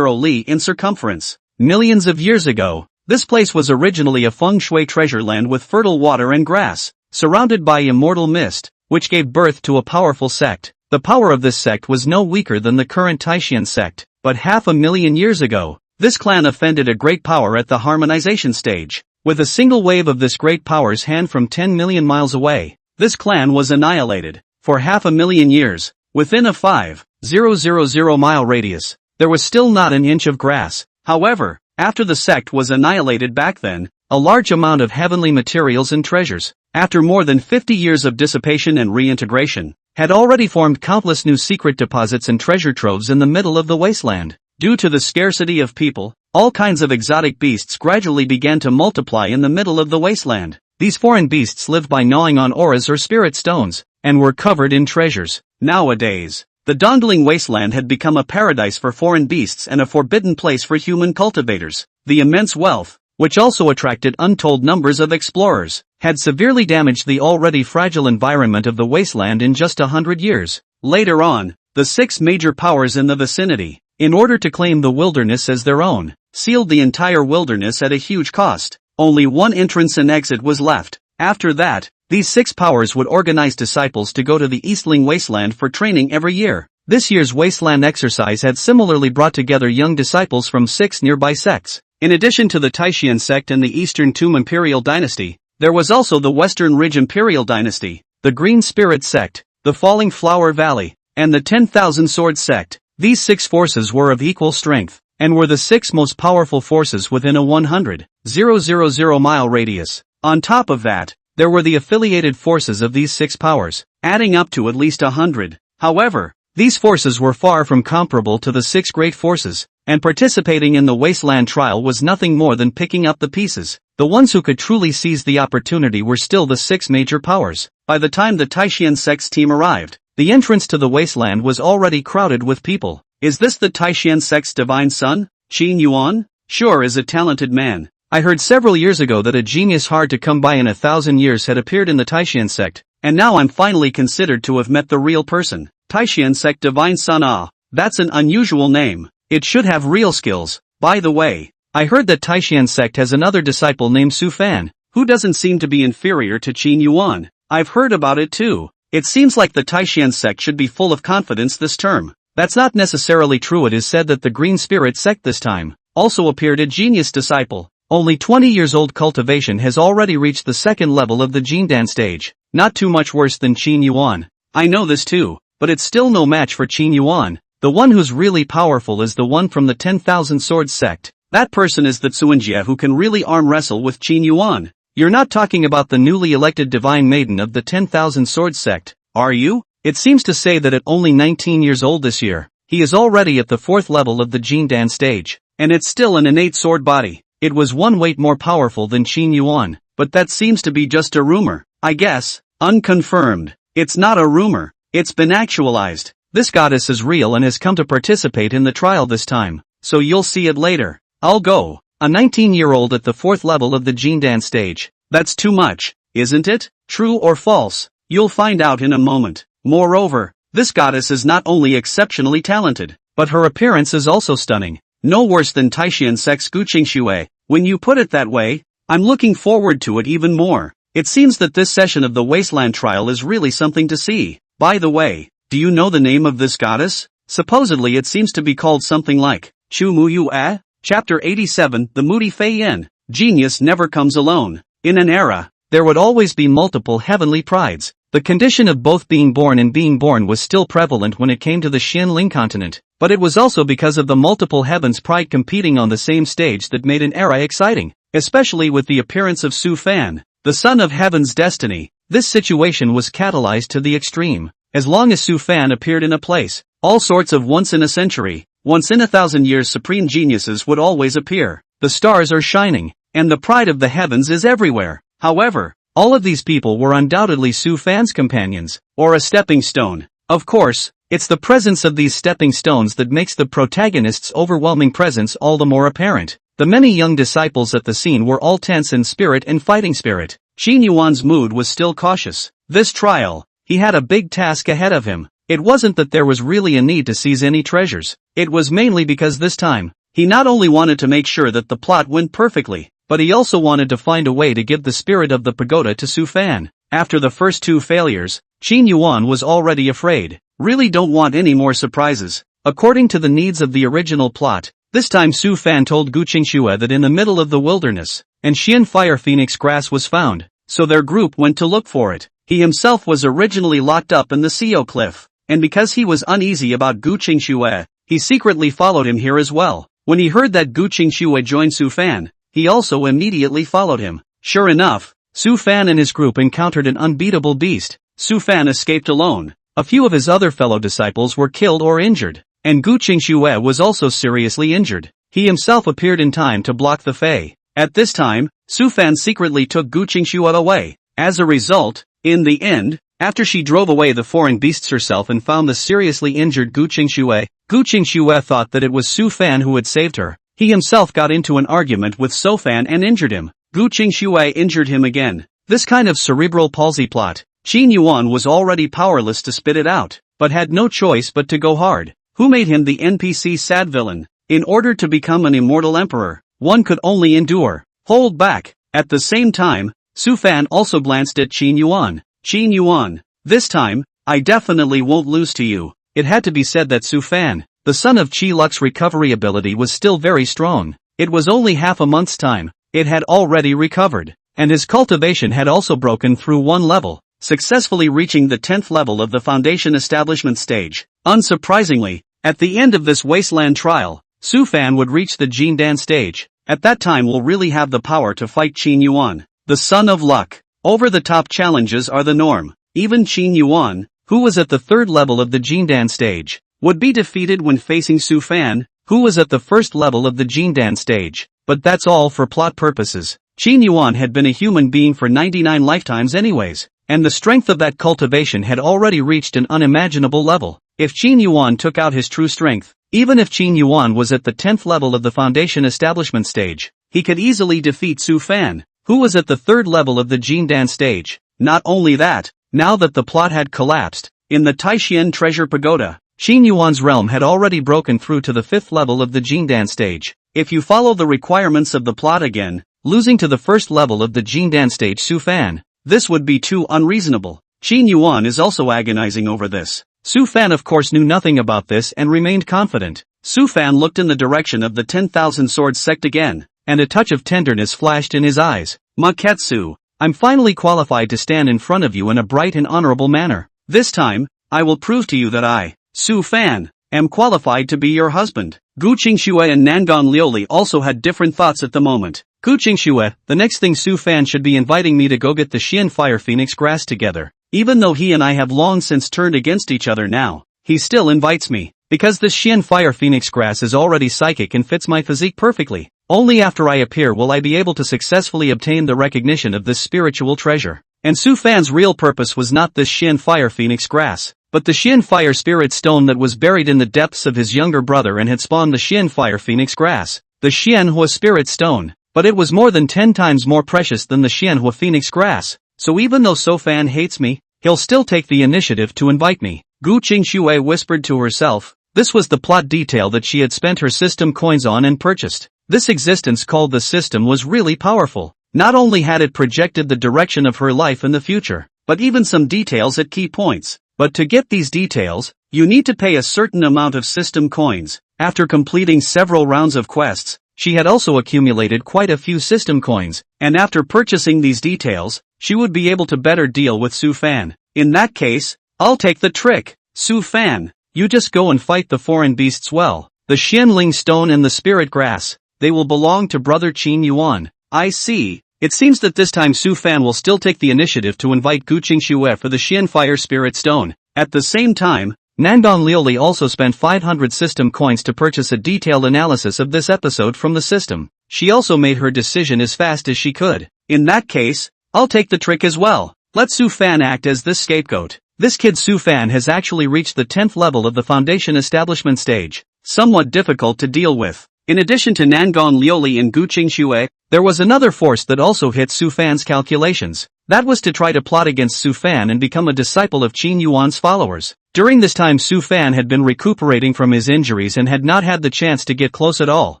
S1: li in circumference. Millions of years ago, this place was originally a feng shui treasure land with fertile water and grass, surrounded by immortal mist, which gave birth to a powerful sect. The power of this sect was no weaker than the current Taishan sect, but 500,000 years ago, this clan offended a great power at the harmonization stage. With a single wave of this great power's hand from 10 million miles away, this clan was annihilated. For 500,000 years, within a 5,000 mile radius, there was still not an inch of grass. However, after the sect was annihilated back then, a large amount of heavenly materials and treasures, after more than 50 years of dissipation and reintegration, had already formed countless new secret deposits and treasure troves in the middle of the wasteland. Due to the scarcity of people, all kinds of exotic beasts gradually began to multiply in the middle of the wasteland. These foreign beasts lived by gnawing on auras or spirit stones, and were covered in treasures. Nowadays, the Dongling Wasteland had become a paradise for foreign beasts and a forbidden place for human cultivators. The immense wealth, which also attracted untold numbers of explorers, had severely damaged the already fragile environment of the wasteland in just 100 years. Later on, the 6 major powers in the vicinity, in order to claim the wilderness as their own, sealed the entire wilderness at a huge cost. Only one entrance and exit was left. After that, these 6 powers would organize disciples to go to the Eastling Wasteland for training every year. This year's wasteland exercise had similarly brought together young disciples from 6 nearby sects. In addition to the Taishan sect and the Eastern Tomb Imperial Dynasty, there was also the Western Ridge Imperial Dynasty, the Green Spirit sect, the Falling Flower Valley, and the 10,000 Swords sect. These 6 forces were of equal strength, and were the 6 most powerful forces within a 100,000 mile radius. On top of that, there were the affiliated forces of these 6 powers, adding up to at least 100. However, these forces were far from comparable to the 6 great forces, and participating in the Wasteland trial was nothing more than picking up the pieces. The ones who could truly seize the opportunity were still the 6 major powers. By the time the Taishan sect's team arrived, the entrance to the Wasteland was already crowded with people. Is this the Taishan sect's divine son, Qin Yuan? Sure is a talented man. I heard several years ago that a genius hard to come by in 1,000 years had appeared in the Taishan sect, and now I'm finally considered to have met the real person. Taishan sect divine son. That's an unusual name. It should have real skills. By the way, I heard that Taishan sect has another disciple named Su Fan, who doesn't seem to be inferior to Qin Yuan. I've heard about it too. It seems like the Taishan sect should be full of confidence this term. That's not necessarily true. It is said that the Green Spirit sect this time also appeared a genius disciple. Only 20 years old cultivation has already reached the 2nd level of the Jindan stage. Not too much worse than Qin Yuan. I know this too, but it's still no match for Qin Yuan. The one who's really powerful is the one from the 10,000 Swords sect. That person is the Tsuanjie who can really arm wrestle with Qin Yuan. You're not talking about the newly elected divine maiden of the 10,000 Swords sect, are you? It seems to say that at only 19 years old this year, he is already at the 4th level of the Jindan stage, and it's still an innate sword body. It was 1 weight more powerful than Qin Yuan, but that seems to be just a rumor, I guess, unconfirmed. It's not a rumor, it's been actualized. This goddess is real and has come to participate in the trial this time, so you'll see it later. I'll go. A 19-year-old at the 4th level of the Jindan stage. That's too much, isn't it? True or false? You'll find out in a moment. Moreover, this goddess is not only exceptionally talented, but her appearance is also stunning. No worse than Taishan sect's Gu Qingxue. When you put it that way, I'm looking forward to it even more. It seems that this session of the Wasteland trial is really something to see. By the way, do you know the name of this goddess? Supposedly it seems to be called something like Chu Mu Yu A? Chapter 87, The Moody Fei Yin. Genius never comes alone. In an era, there would always be multiple heavenly prides. The condition of both being born and being born was still prevalent when it came to the Xianling continent, but it was also because of the multiple heavens pride competing on the same stage that made an era exciting, especially with the appearance of Su Fan, the son of heaven's destiny. This situation was catalyzed to the extreme. As long as Su Fan appeared in a place, all sorts of once in a century, once in 1,000 years supreme geniuses would always appear. The stars are shining, and the pride of the heavens is everywhere. However, all of these people were undoubtedly Su Fan's companions, or a stepping stone. Of course, it's the presence of these stepping stones that makes the protagonist's overwhelming presence all the more apparent. The many young disciples at the scene were all tense in spirit and fighting spirit. Qin Yuan's mood was still cautious. This trial, he had a big task ahead of him. It wasn't that there was really a need to seize any treasures. It was mainly because this time, he not only wanted to make sure that the plot went perfectly, but he also wanted to find a way to give the spirit of the pagoda to Su Fan. After the first two failures, Qin Yuan was already afraid. Really don't want any more surprises. According to the needs of the original plot, this time Su Fan told Gu Qingxue that in the middle of the wilderness, an Xian fire phoenix grass was found, so their group went to look for it. He himself was originally locked up in the Xiao cliff, and because he was uneasy about Gu Qingxue, he secretly followed him here as well. When he heard that Gu Qingxue joined Su Fan, he also immediately followed him. Sure enough, Su Fan and his group encountered an unbeatable beast. Su Fan escaped alone. A few of his other fellow disciples were killed or injured, and Gu Qingxue was also seriously injured. He himself appeared in time to block the Fei. At this time, Su Fan secretly took Gu Qingxue away. As a result, in the end, after she drove away the foreign beasts herself and found the seriously injured Gu Qingxue thought that it was Su Fan who had saved her. He himself got into an argument with Su Fan and injured him. Gu Qingxue injured him again. This kind of cerebral palsy plot, Qin Yuan was already powerless to spit it out, but had no choice but to go hard. Who made him the NPC sad villain? In order to become an immortal emperor, one could only endure, hold back. At the same time, Su Fan also glanced at Qin Yuan. Qin Yuan, this time, I definitely won't lose to you. It had to be said that Su Fan, the son of Qi Lux's recovery ability was still very strong. It was only half a month's time. It had already recovered, and his cultivation had also broken through one level, successfully reaching the 10th level of the foundation establishment stage. Unsurprisingly, at the end of this wasteland trial, Su Fan would reach the Jindan stage. At that time will really have the power to fight Qin Yuan, the son of luck. Over-the-top challenges are the norm. Even Qin Yuan, who was at the 3rd level of the Jindan stage, would be defeated when facing Su Fan, who was at the 1st level of the Jindan stage. But that's all for plot purposes. Qin Yuan had been a human being for 99 lifetimes anyways, and the strength of that cultivation had already reached an unimaginable level. If Qin Yuan took out his true strength, even if Qin Yuan was at the 10th level of the foundation establishment stage, he could easily defeat Su Fan, who was at the 3rd level of the Jindan stage. Not only that, now that the plot had collapsed, in the Taishan treasure pagoda, Qin Yuan's realm had already broken through to the 5th level of the Jindan stage. If you follow the requirements of the plot again, losing to the 1st level of the Jindan stage Su Fan, this would be too unreasonable. Qin Yuan is also agonizing over this. Su Fan of course knew nothing about this and remained confident. Su Fan looked in the direction of the 10,000 Swords sect again, and a touch of tenderness flashed in his eyes. Maketsu, I'm finally qualified to stand in front of you in a bright and honorable manner. This time, I will prove to you that I, Su Fan, am qualified to be your husband. Gu Qingxue and Nangon Liuli also had different thoughts at the moment. Gu Qingxue, the next thing Su Fan should be inviting me to go get the Xian Fire Phoenix grass together. Even though he and I have long since turned against each other now, he still invites me, because this Xian Fire Phoenix grass is already psychic and fits my physique perfectly. Only after I appear will I be able to successfully obtain the recognition of this spiritual treasure. And Su Fan's real purpose was not this Xian Fire Phoenix grass, but the Xian Fire Spirit Stone that was buried in the depths of his younger brother and had spawned the Xian Fire Phoenix grass, the Xianhua Spirit Stone. But it was more than 10 times more precious than the Xianhua Phoenix grass, so even though Su Fan hates me, he'll still take the initiative to invite me. Gu Qingxue whispered to herself. This was the plot detail that she had spent her system coins on and purchased. This existence called the system was really powerful. Not only had it projected the direction of her life in the future, but even some details at key points. But to get these details, you need to pay a certain amount of system coins. After completing several rounds of quests, she had also accumulated quite a few system coins, and after purchasing these details, she would be able to better deal with Su Fan. In that case, I'll take the trick. Su Fan, you just go and fight the foreign beasts well. The Xianling Stone and the Spirit Grass, they will belong to Brother Qin Yuan. I see. It seems that this time Su Fan will still take the initiative to invite Gu Qingxue for the Xian Fire Spirit Stone. At the same time, Nangong Liuli also spent 500 system coins to purchase a detailed analysis of this episode from the system. She also made her decision as fast as she could. In that case, I'll take the trick as well. Let Su Fan act as this scapegoat. This kid Su Fan has actually reached the 10th level of the foundation establishment stage. Somewhat difficult to deal with. In addition to Nangong Liuli and Gu Qingxue, there was another force that also hit Su Fan's calculations. That was to try to plot against Su Fan and become a disciple of Qin Yuan's followers. During this time Su Fan had been recuperating from his injuries and had not had the chance to get close at all.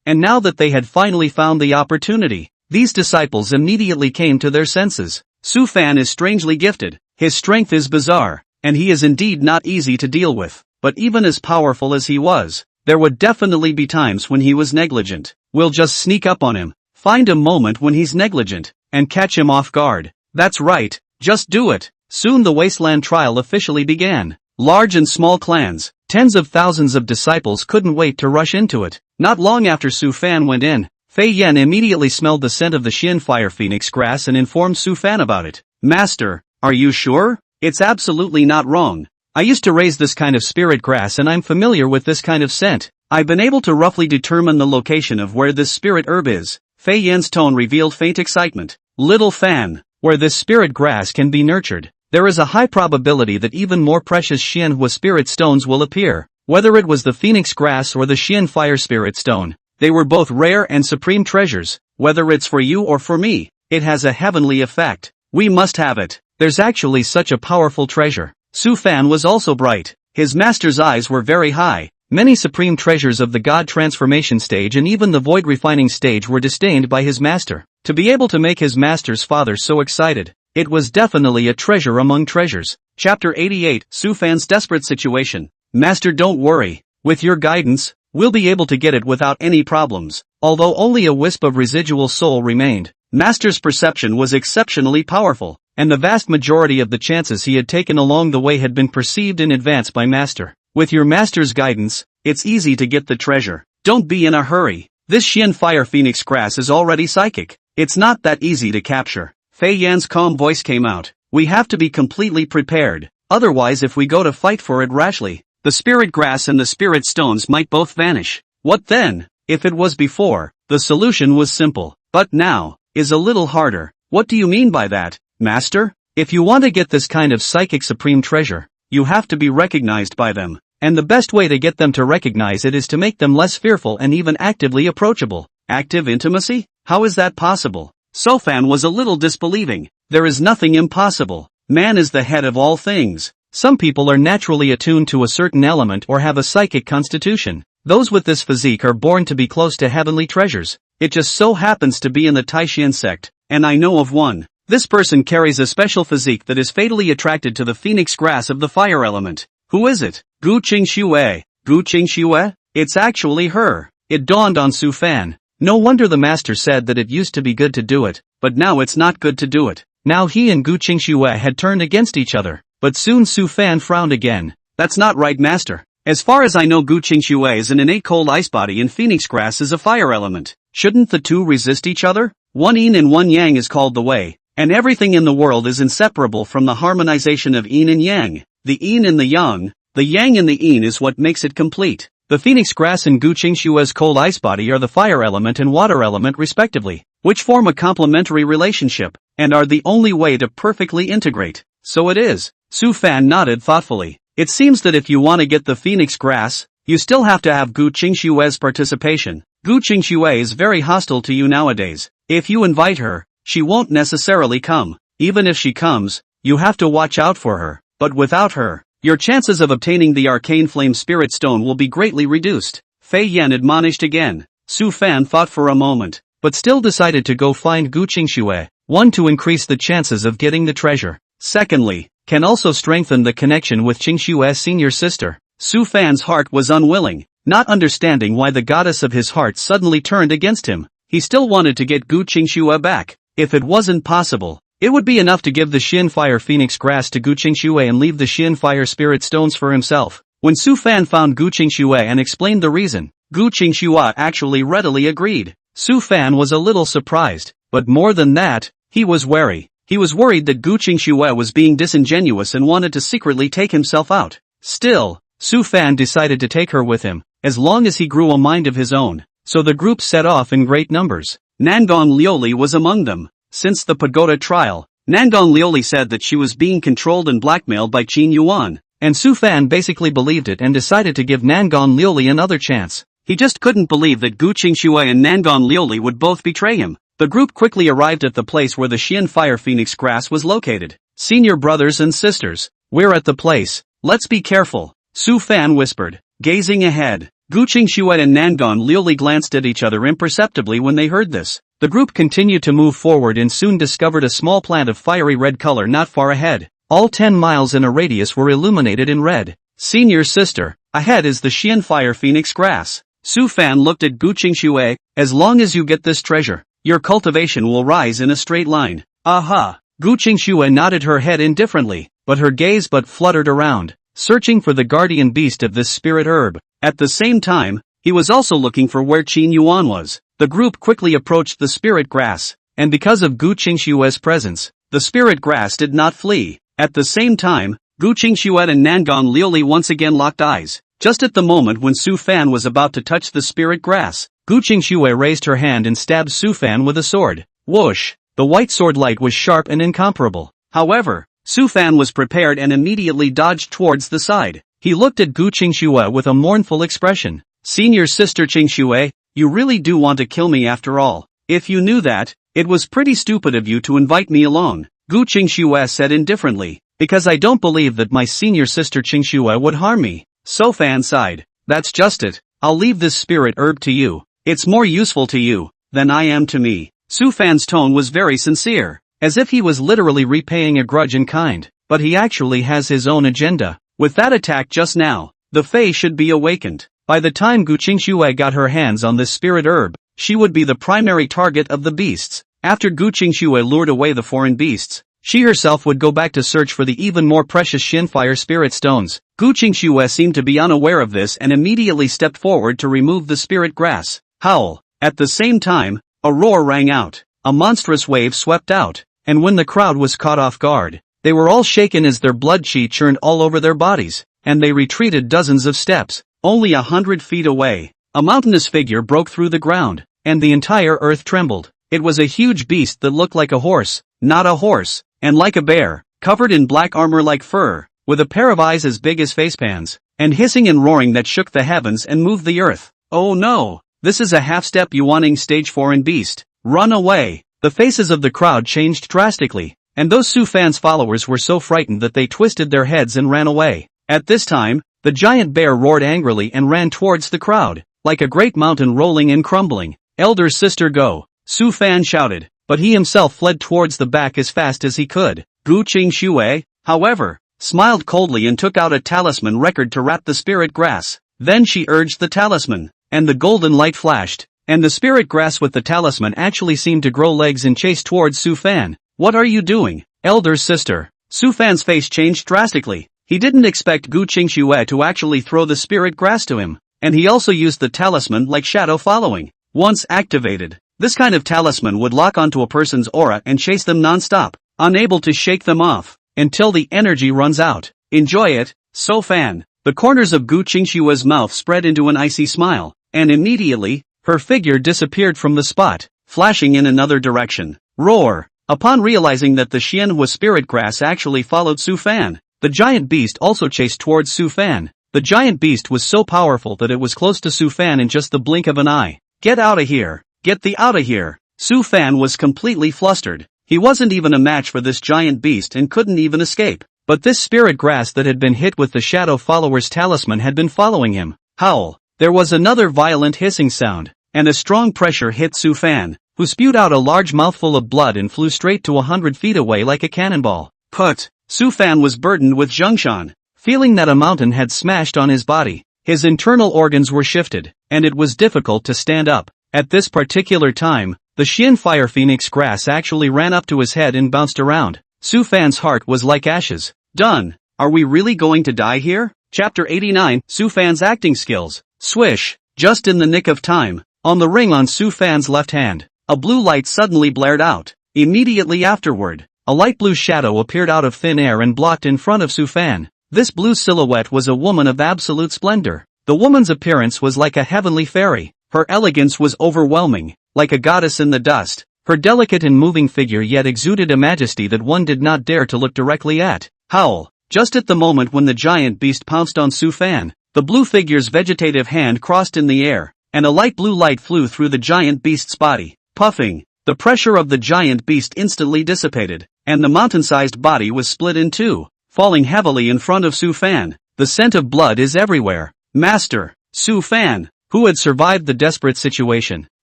S1: And now that they had finally found the opportunity, these disciples immediately came to their senses. Su Fan is strangely gifted, his strength is bizarre, and he is indeed not easy to deal with. But even as powerful as he was, there would definitely be times when he was negligent. We'll just sneak up on him, find a moment when he's negligent, and catch him off guard. That's right, just do it. Soon the Wasteland trial officially began. Large and small clans, tens of thousands of disciples couldn't wait to rush into it. Not long after Su Fan went in, Fei Yan immediately smelled the scent of the Xian Fire Phoenix grass and informed Su Fan about it. Master, are you sure? It's absolutely not wrong. I used to raise this kind of spirit grass and I'm familiar with this kind of scent. I've been able to roughly determine the location of where this spirit herb is. Fei Yan's tone revealed faint excitement. Little Fan, where this spirit grass can be nurtured, there is a high probability that even more precious Xianhua spirit stones will appear. Whether it was the phoenix grass or the Xian Fire Spirit Stone, they were both rare and supreme treasures. Whether it's for you or for me, it has a heavenly effect. We must have it. There's actually such a powerful treasure. Su Fan was also bright. His master's eyes were very high. Many supreme treasures of the God transformation stage and even the void refining stage were disdained by his master. To be able to make his master's father so excited, it was definitely a treasure among treasures. Chapter 88, Su Fan's desperate situation. Master, don't worry. With your guidance, we'll be able to get it without any problems. Although only a wisp of residual soul remained, Master's perception was exceptionally powerful, and the vast majority of the chances he had taken along the way had been perceived in advance by Master. With your master's guidance, it's easy to get the treasure. Don't be in a hurry. This Xian Fire Phoenix grass is already psychic. It's not that easy to capture. Fei Yan's calm voice came out. We have to be completely prepared. Otherwise, if we go to fight for it rashly, the spirit grass and the spirit stones might both vanish. What then? If it was before, the solution was simple. But now, is a little harder. What do you mean by that, Master? If you want to get this kind of psychic supreme treasure, you have to be recognized by them. And the best way to get them to recognize it is to make them less fearful and even actively approachable. Active intimacy? How is that possible? Su Fan was a little disbelieving. There is nothing impossible. Man is the head of all things. Some people are naturally attuned to a certain element or have a psychic constitution. Those with this physique are born to be close to heavenly treasures. It just so happens to be in the Taishan sect, and I know of one. This person carries a special physique that is fatally attracted to the phoenix grass of the fire element. Who is it? Gu Qingxue. Gu Qingxue? It's actually her. It dawned on Su Fan. No wonder the master said that it used to be good to do it, but now it's not good to do it. Now he and Gu Qingxue had turned against each other, but soon Su Fan frowned again. That's not right, Master. As far as I know, Gu Qingxue is an innate cold ice body and phoenix grass is a fire element. Shouldn't the two resist each other? One yin and one yang is called the way, and everything in the world is inseparable from the harmonization of yin and yang. The yin and the yang in the yin is what makes it complete. The phoenix grass and Gu Qingxue's cold ice body are the fire element and water element respectively, which form a complementary relationship, and are the only way to perfectly integrate. So it is. Su Fan nodded thoughtfully. It seems that if you want to get the phoenix grass, you still have to have Gu Qingxue's participation. Gu Qingxue is very hostile to you nowadays. If you invite her, she won't necessarily come. Even if she comes, you have to watch out for her. But without her, your chances of obtaining the arcane flame spirit stone will be greatly reduced. Fei Yan admonished again. Su Fan thought for a moment, but still decided to go find Gu Qingxue. 1. To increase the chances of getting the treasure. Secondly, can also strengthen the connection with Qingxue's senior sister. Su Fan's heart was unwilling, not understanding why the goddess of his heart suddenly turned against him. He still wanted to get Gu Qingxue back. If it wasn't possible, it would be enough to give the Xin Fire Phoenix grass to Gu Qingxue and leave the Xin Fire Spirit stones for himself. When Su Fan found Gu Qingxue and explained the reason, Gu Qingxue actually readily agreed. Su Fan was a little surprised, but more than that, he was wary. He was worried that Gu Qingxue was being disingenuous and wanted to secretly take himself out. Still, Su Fan decided to take her with him, as long as he grew a mind of his own. So the group set off in great numbers. Nangong Liuli was among them. Since the pagoda trial, Nangong Liuli said that she was being controlled and blackmailed by Qin Yuan, and Su Fan basically believed it and decided to give Nangong Liuli another chance. He just couldn't believe that Gu Qingxue and Nangong Liuli would both betray him. The group quickly arrived at the place where the Xian Fire Phoenix grass was located. Senior brothers and sisters, we're at the place. Let's be careful, Su Fan whispered. Gazing ahead, Gu Qingxue and Nangong Liuli glanced at each other imperceptibly when they heard this. The group continued to move forward and soon discovered a small plant of fiery red color not far ahead. All 10 miles in a radius were illuminated in red. Senior sister, ahead is the Xian Fire Phoenix grass. Su Fan looked at Gu Qingxue. As long as you get this treasure, your cultivation will rise in a straight line. Aha! Gu Qingxue nodded her head indifferently, but her gaze fluttered around, searching for the guardian beast of this spirit herb. At the same time, he was also looking for where Qin Yuan was. The group quickly approached the spirit grass, and because of Gu Qingxue's presence, the spirit grass did not flee. At the same time, Gu Qingxue and Nangong Liuli once again locked eyes. Just at the moment when Su Fan was about to touch the spirit grass, Gu Qingxue raised her hand and stabbed Su Fan with a sword. Whoosh! The white sword light was sharp and incomparable. However, Su Fan was prepared and immediately dodged towards the side. He looked at Gu Qingxue with a mournful expression. Senior sister Qingxue, you really do want to kill me after all. If you knew that, it was pretty stupid of you to invite me along, Gu Qingxue said indifferently. Because I don't believe that my senior sister Qingxue would harm me. Su Fan sighed. That's just it. I'll leave this spirit herb to you. It's more useful to you than I am to me. Su Fan's tone was very sincere, as if he was literally repaying a grudge in kind, but he actually has his own agenda. With that attack just now, the Fae should be awakened. By the time Gu Qingxue got her hands on this spirit herb, she would be the primary target of the beasts. After Gu Qingxue lured away the foreign beasts, she herself would go back to search for the even more precious Xin Fire Spirit Stones. Gu Qingxue seemed to be unaware of this and immediately stepped forward to remove the spirit grass. Howl! At the same time, a roar rang out. A monstrous wave swept out, and when the crowd was caught off guard, they were all shaken as their blood chi churned all over their bodies, and they retreated dozens of steps. Only 100 feet away, a mountainous figure broke through the ground, and the entire earth trembled. It was a huge beast that looked like a horse, not a horse, and like a bear, covered in black armor like fur, with a pair of eyes as big as facepans, and hissing and roaring that shook the heavens and moved the earth. Oh no! This is a half-step Yuaning stage foreign beast. Run away! The faces of the crowd changed drastically, and those Su Fan's followers were so frightened that they twisted their heads and ran away. At this time, the giant bear roared angrily and ran towards the crowd, like a great mountain rolling and crumbling. Elder sister go! Su Fan shouted, but he himself fled towards the back as fast as he could. Gu Qingxue, however, smiled coldly and took out a talisman record to wrap the spirit grass. Then she urged the talisman, and the golden light flashed, and the spirit grass with the talisman actually seemed to grow legs and chase towards Su Fan. What are you doing, elder sister? Su Fan's face changed drastically. He didn't expect Gu Qingxue to actually throw the spirit grass to him, and he also used the talisman like shadow following. Once activated, this kind of talisman would lock onto a person's aura and chase them non-stop, unable to shake them off, until the energy runs out. Enjoy it, Su Fan. The corners of Gu Qingxue's mouth spread into an icy smile, and immediately, her figure disappeared from the spot, flashing in another direction. Roar! Upon realizing that the Xianhua spirit grass actually followed Su Fan, the giant beast also chased towards Su Fan. The giant beast was so powerful that it was close to Su Fan in just the blink of an eye. Get out of here! Get thee out of here! Su Fan was completely flustered. He wasn't even a match for this giant beast and couldn't even escape. But this spirit grass that had been hit with the shadow follower's talisman had been following him. Howl! There was another violent hissing sound, and a strong pressure hit Su Fan, who spewed out a large mouthful of blood and flew straight to 100 feet away like a cannonball. Put! Su Fan was burdened with Zhongshan, feeling that a mountain had smashed on his body. His internal organs were shifted, and it was difficult to stand up. At this particular time, the Xian Fire Phoenix grass actually ran up to his head and bounced around. Su Fan's heart was like ashes. Done. Are we really going to die here? Chapter 89, Su Fan's acting skills. Swish. Just in the nick of time, on the ring on Su Fan's left hand, a blue light suddenly blared out. Immediately afterward, a light blue shadow appeared out of thin air and blocked in front of Su Fan. This blue silhouette was a woman of absolute splendor. The woman's appearance was like a heavenly fairy. Her elegance was overwhelming, like a goddess in the dust. Her delicate and moving figure yet exuded a majesty that one did not dare to look directly at. Howl! Just at the moment when the giant beast pounced on Su Fan, the blue figure's vegetative hand crossed in the air, and a light blue light flew through the giant beast's body. Puffing, the pressure of the giant beast instantly dissipated, and the mountain-sized body was split in two, falling heavily in front of Su Fan. The scent of blood is everywhere. Master! Su Fan, who had survived the desperate situation,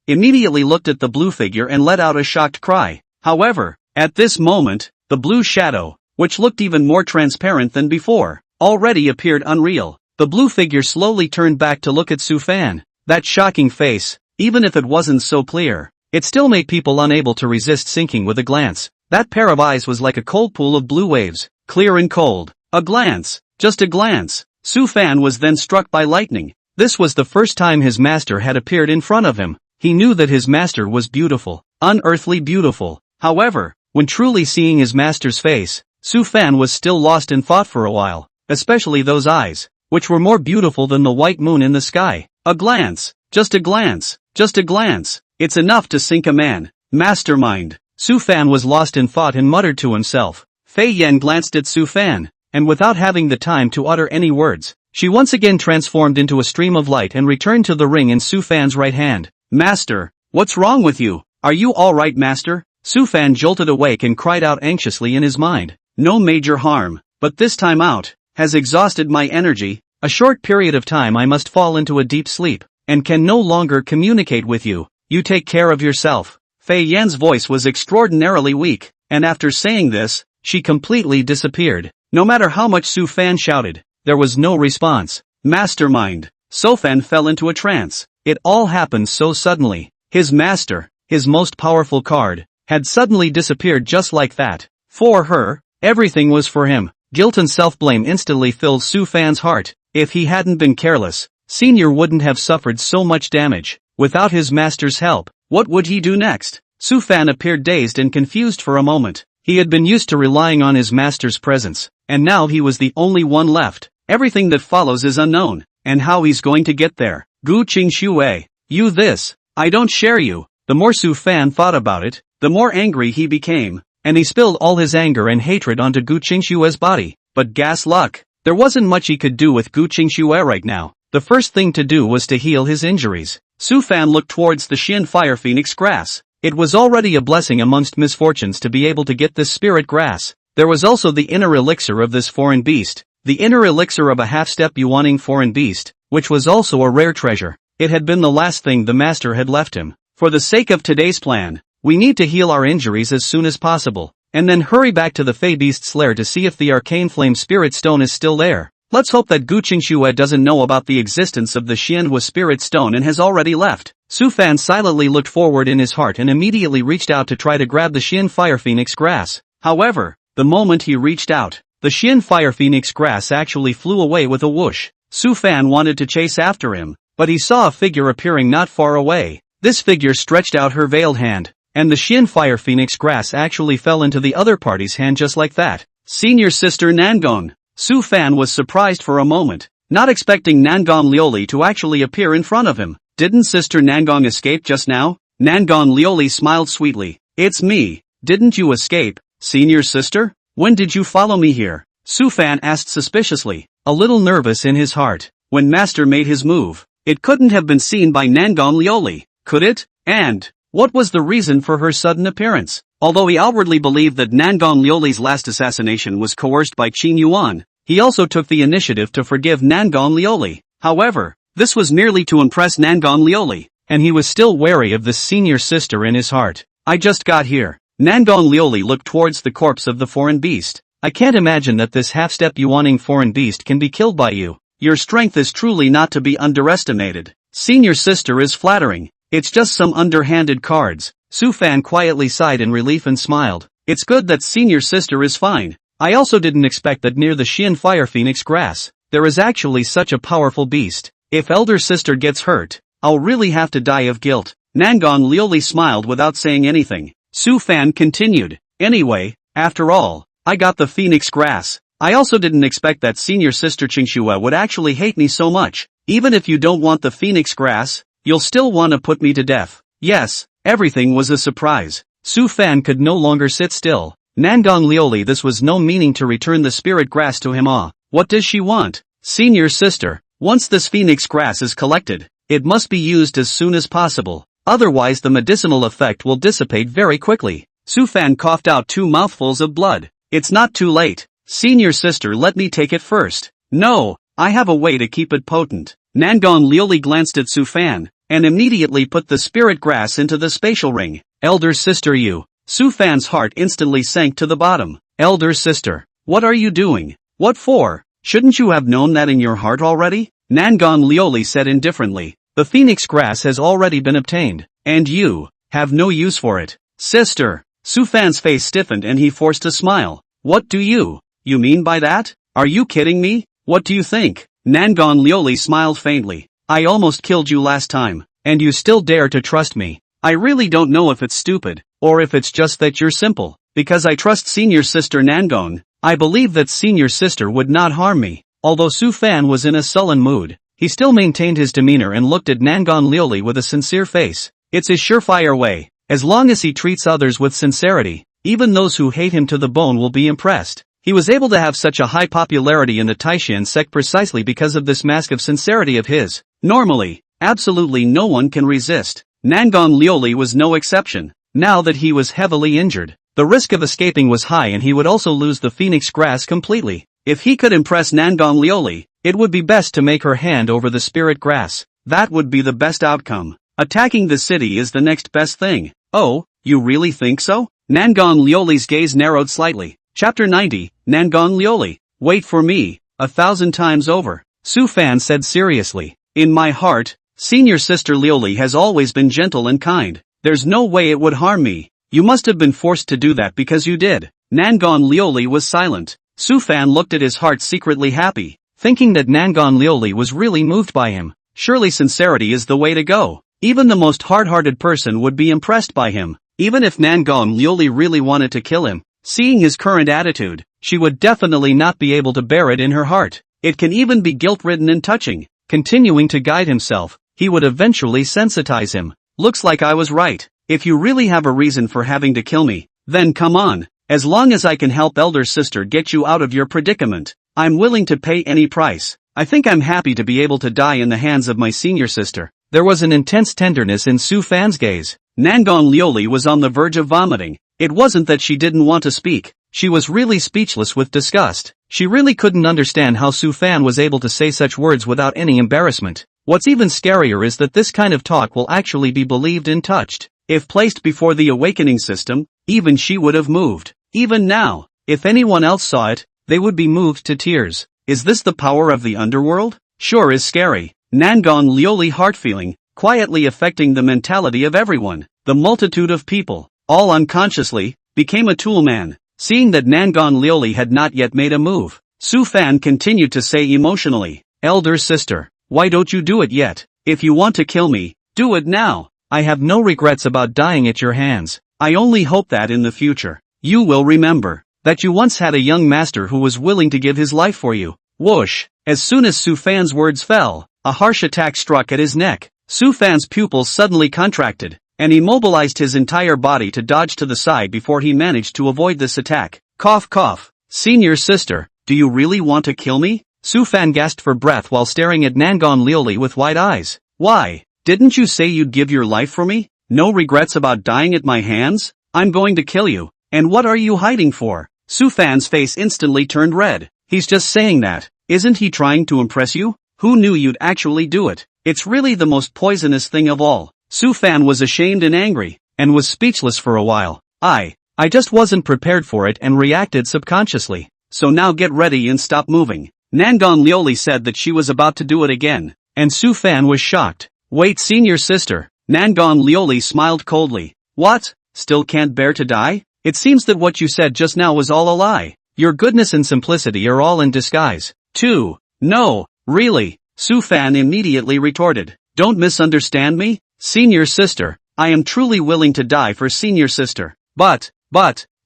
S1: immediately looked at the blue figure and let out a shocked cry. However, at this moment, the blue shadow, which looked even more transparent than before, already appeared unreal. The blue figure slowly turned back to look at Su Fan. That shocking face, even if it wasn't so clear, it still made people unable to resist sinking with a glance. That pair of eyes was like a cold pool of blue waves, clear and cold. A glance, just a glance. Su Fan was then struck by lightning. This was the first time his master had appeared in front of him. He knew that his master was beautiful, unearthly beautiful. However, when truly seeing his master's face, Su Fan was still lost in thought for a while, especially those eyes, which were more beautiful than the white moon in the sky. A glance, just a glance, just a glance. It's enough to sink a man. Mastermind. Su Fan was lost in thought and muttered to himself. Fei Yan glanced at Su Fan, and without having the time to utter any words, she once again transformed into a stream of light and returned to the ring in Su Fan's right hand. Master, what's wrong with you? Are you alright, master? Su Fan jolted awake and cried out anxiously in his mind. No major harm, but this time out, has exhausted my energy. A short period of time I must fall into a deep sleep, and can no longer communicate with you. You take care of yourself. Fei Yan's voice was extraordinarily weak, and after saying this, she completely disappeared. No matter how much Su Fan shouted, there was no response. Mastermind. Su Fan fell into a trance. It all happened so suddenly. His master, his most powerful card, had suddenly disappeared just like that. For her, everything was for him. Guilt and self-blame instantly filled Su Fan's heart. If he hadn't been careless, Senior wouldn't have suffered so much damage. Without his master's help, what would he do next? Su Fan appeared dazed and confused for a moment. He had been used to relying on his master's presence, and now he was the only one left. Everything that follows is unknown, and how he's going to get there. Gu Qingxue, you this, I don't share you. The more Su Fan thought about it, the more angry he became, and he spilled all his anger and hatred onto Gu Qingxue's body. But gas luck, there wasn't much he could do with Gu Qingxue right now. The first thing to do was to heal his injuries. Su Fan looked towards the Xian Fire Phoenix grass. It was already a blessing amongst misfortunes to be able to get this spirit grass. There was also the inner elixir of this foreign beast, the inner elixir of a half-step yuaning foreign beast, which was also a rare treasure. It had been the last thing the master had left him. For the sake of today's plan, we need to heal our injuries as soon as possible, and then hurry back to the Fey Beast's lair to see if the arcane flame spirit stone is still there. Let's hope that Gu Qingxue doesn't know about the existence of the Xianhua spirit stone and has already left. Su Fan silently looked forward in his heart and immediately reached out to try to grab the Xian Fire Phoenix grass. However, the moment he reached out, the Xian Fire Phoenix grass actually flew away with a whoosh. Su Fan wanted to chase after him, but he saw a figure appearing not far away. This figure stretched out her veiled hand, and the Xian Fire Phoenix grass actually fell into the other party's hand just like that. Senior Sister Nangong. Su Fan was surprised for a moment, not expecting Nangong Lioli to actually appear in front of him. Didn't Sister Nangong escape just now? Nangong Lioli smiled sweetly. It's me. Didn't you escape, Senior Sister? When did you follow me here? Su Fan asked suspiciously, a little nervous in his heart. When Master made his move, it couldn't have been seen by Nangong Lioli, could it? And what was the reason for her sudden appearance? Although he outwardly believed that Nangong Lioli's last assassination was coerced by Qin Yuan, he also took the initiative to forgive Nangong Lioli. However, this was merely to impress Nangong Lioli. and he was still wary of this senior sister in his heart. I just got here. Nangong Lioli looked towards the corpse of the foreign beast. I can't imagine that this half-step yuaning foreign beast can be killed by you. Your strength is truly not to be underestimated. Senior sister is flattering. It's just some underhanded cards. Su Fan quietly sighed in relief and smiled. It's good that senior sister is fine. I also didn't expect that near the Xian Fire Phoenix grass, there is actually such a powerful beast. If elder sister gets hurt, I'll really have to die of guilt. Nangong Lioli smiled without saying anything. Su Fan continued. Anyway, after all, I got the phoenix grass. I also didn't expect that senior sister Qingxue would actually hate me so much. Even if you don't want the phoenix grass, you'll still want to put me to death. Yes, everything was a surprise. Su Fan could no longer sit still. Nangong Lioli, this was no meaning to return the spirit grass to him. What does she want? Senior sister, once this phoenix grass is collected, it must be used as soon as possible. Otherwise the medicinal effect will dissipate very quickly. Su Fan coughed out 2 mouthfuls of blood. It's not too late. Senior sister, let me take it first. No, I have a way to keep it potent. Nangong Lioli glanced at Su Fan, and immediately put the spirit grass into the spatial ring. Elder sister, you. Su Fan's heart instantly sank to the bottom. Elder sister, what are you doing? What for? Shouldn't you have known that in your heart already? Nangong Lioli said indifferently. The phoenix grass has already been obtained, and you have no use for it. Sister. Su Fan's face stiffened and he forced a smile. What do you mean by that? Are you kidding me? What do you think? Nangong Lioli smiled faintly. I almost killed you last time, and you still dare to trust me. I really don't know if it's stupid, or if it's just that you're simple. Because I trust senior sister Nangong, I believe that senior sister would not harm me. Although Su Fan was in a sullen mood, he still maintained his demeanor and looked at Nangong Lioli with a sincere face. It's his surefire way. As long as he treats others with sincerity, even those who hate him to the bone will be impressed. He was able to have such a high popularity in the Taishan sect precisely because of this mask of sincerity of his. Normally, absolutely no one can resist. Nangong Lioli was no exception. Now that he was heavily injured, the risk of escaping was high and he would also lose the phoenix grass completely. If he could impress Nangong Lioli, it would be best to make her hand over the spirit grass. That would be the best outcome. Attacking the city is the next best thing. Oh, you really think so? Nangong Lioli's gaze narrowed slightly. Chapter 90, Nangong Lioli. Wait for me, 1,000 times over. Su Fan said seriously. In my heart, senior sister Lioli has always been gentle and kind. There's no way it would harm me. You must have been forced to do that because you did. Nangong Lioli was silent. Su Fan looked at his heart secretly happy, thinking that Nangong Lioli was really moved by him. Surely sincerity is the way to go. Even the most hard-hearted person would be impressed by him. Even if Nangong Lioli really wanted to kill him, seeing his current attitude, she would definitely not be able to bear it in her heart. It can even be guilt-ridden and touching. Continuing to guide himself, he would eventually sensitize him. Looks like I was right. If you really have a reason for having to kill me, then come on. As long as I can help elder sister get you out of your predicament, I'm willing to pay any price. I think I'm happy to be able to die in the hands of my senior sister. There was an intense tenderness in Su Fan's gaze. Nangong Lioli was on the verge of vomiting. It wasn't that she didn't want to speak. She was really speechless with disgust. She really couldn't understand how Su Fan was able to say such words without any embarrassment. What's even scarier is that this kind of talk will actually be believed and touched. If placed before the awakening system, even she would have moved. Even now, if anyone else saw it, they would be moved to tears. Is this the power of the underworld? Sure is scary. Nangong Lioli heart feeling, quietly affecting the mentality of everyone. The multitude of people, all unconsciously, became a tool man. Seeing that Nangong Lioli had not yet made a move, Su Fan continued to say emotionally, Elder sister, why don't you do it yet? If you want to kill me, do it now. I have no regrets about dying at your hands. I only hope that in the future, you will remember that you once had a young master who was willing to give his life for you. Whoosh! As soon as Su Fan's words fell, a harsh attack struck at his neck. Su Fan's pupils suddenly contracted, and he mobilized his entire body to dodge to the side before he managed to avoid this attack. Cough cough. Senior sister, do you really want to kill me? Su Fan gasped for breath while staring at Nangong Lioli with wide eyes. Why? Didn't you say you'd give your life for me? No regrets about dying at my hands? I'm going to kill you. And what are you hiding for? Su Fan's face instantly turned red. He's just saying that. Isn't he trying to impress you? Who knew you'd actually do it? It's really the most poisonous thing of all. Su Fan was ashamed and angry, and was speechless for a while. I just wasn't prepared for it and reacted subconsciously. So now get ready and stop moving. Nangon Lioli said that she was about to do it again, and Su Fan was shocked. Wait, senior sister. Nangon Lioli smiled coldly. What? Still can't bear to die? It seems that what you said just now was all a lie. Your goodness and simplicity are all in disguise. 2. No, really, Su Fan immediately retorted. Don't misunderstand me, senior sister. I am truly willing to die for senior sister. But,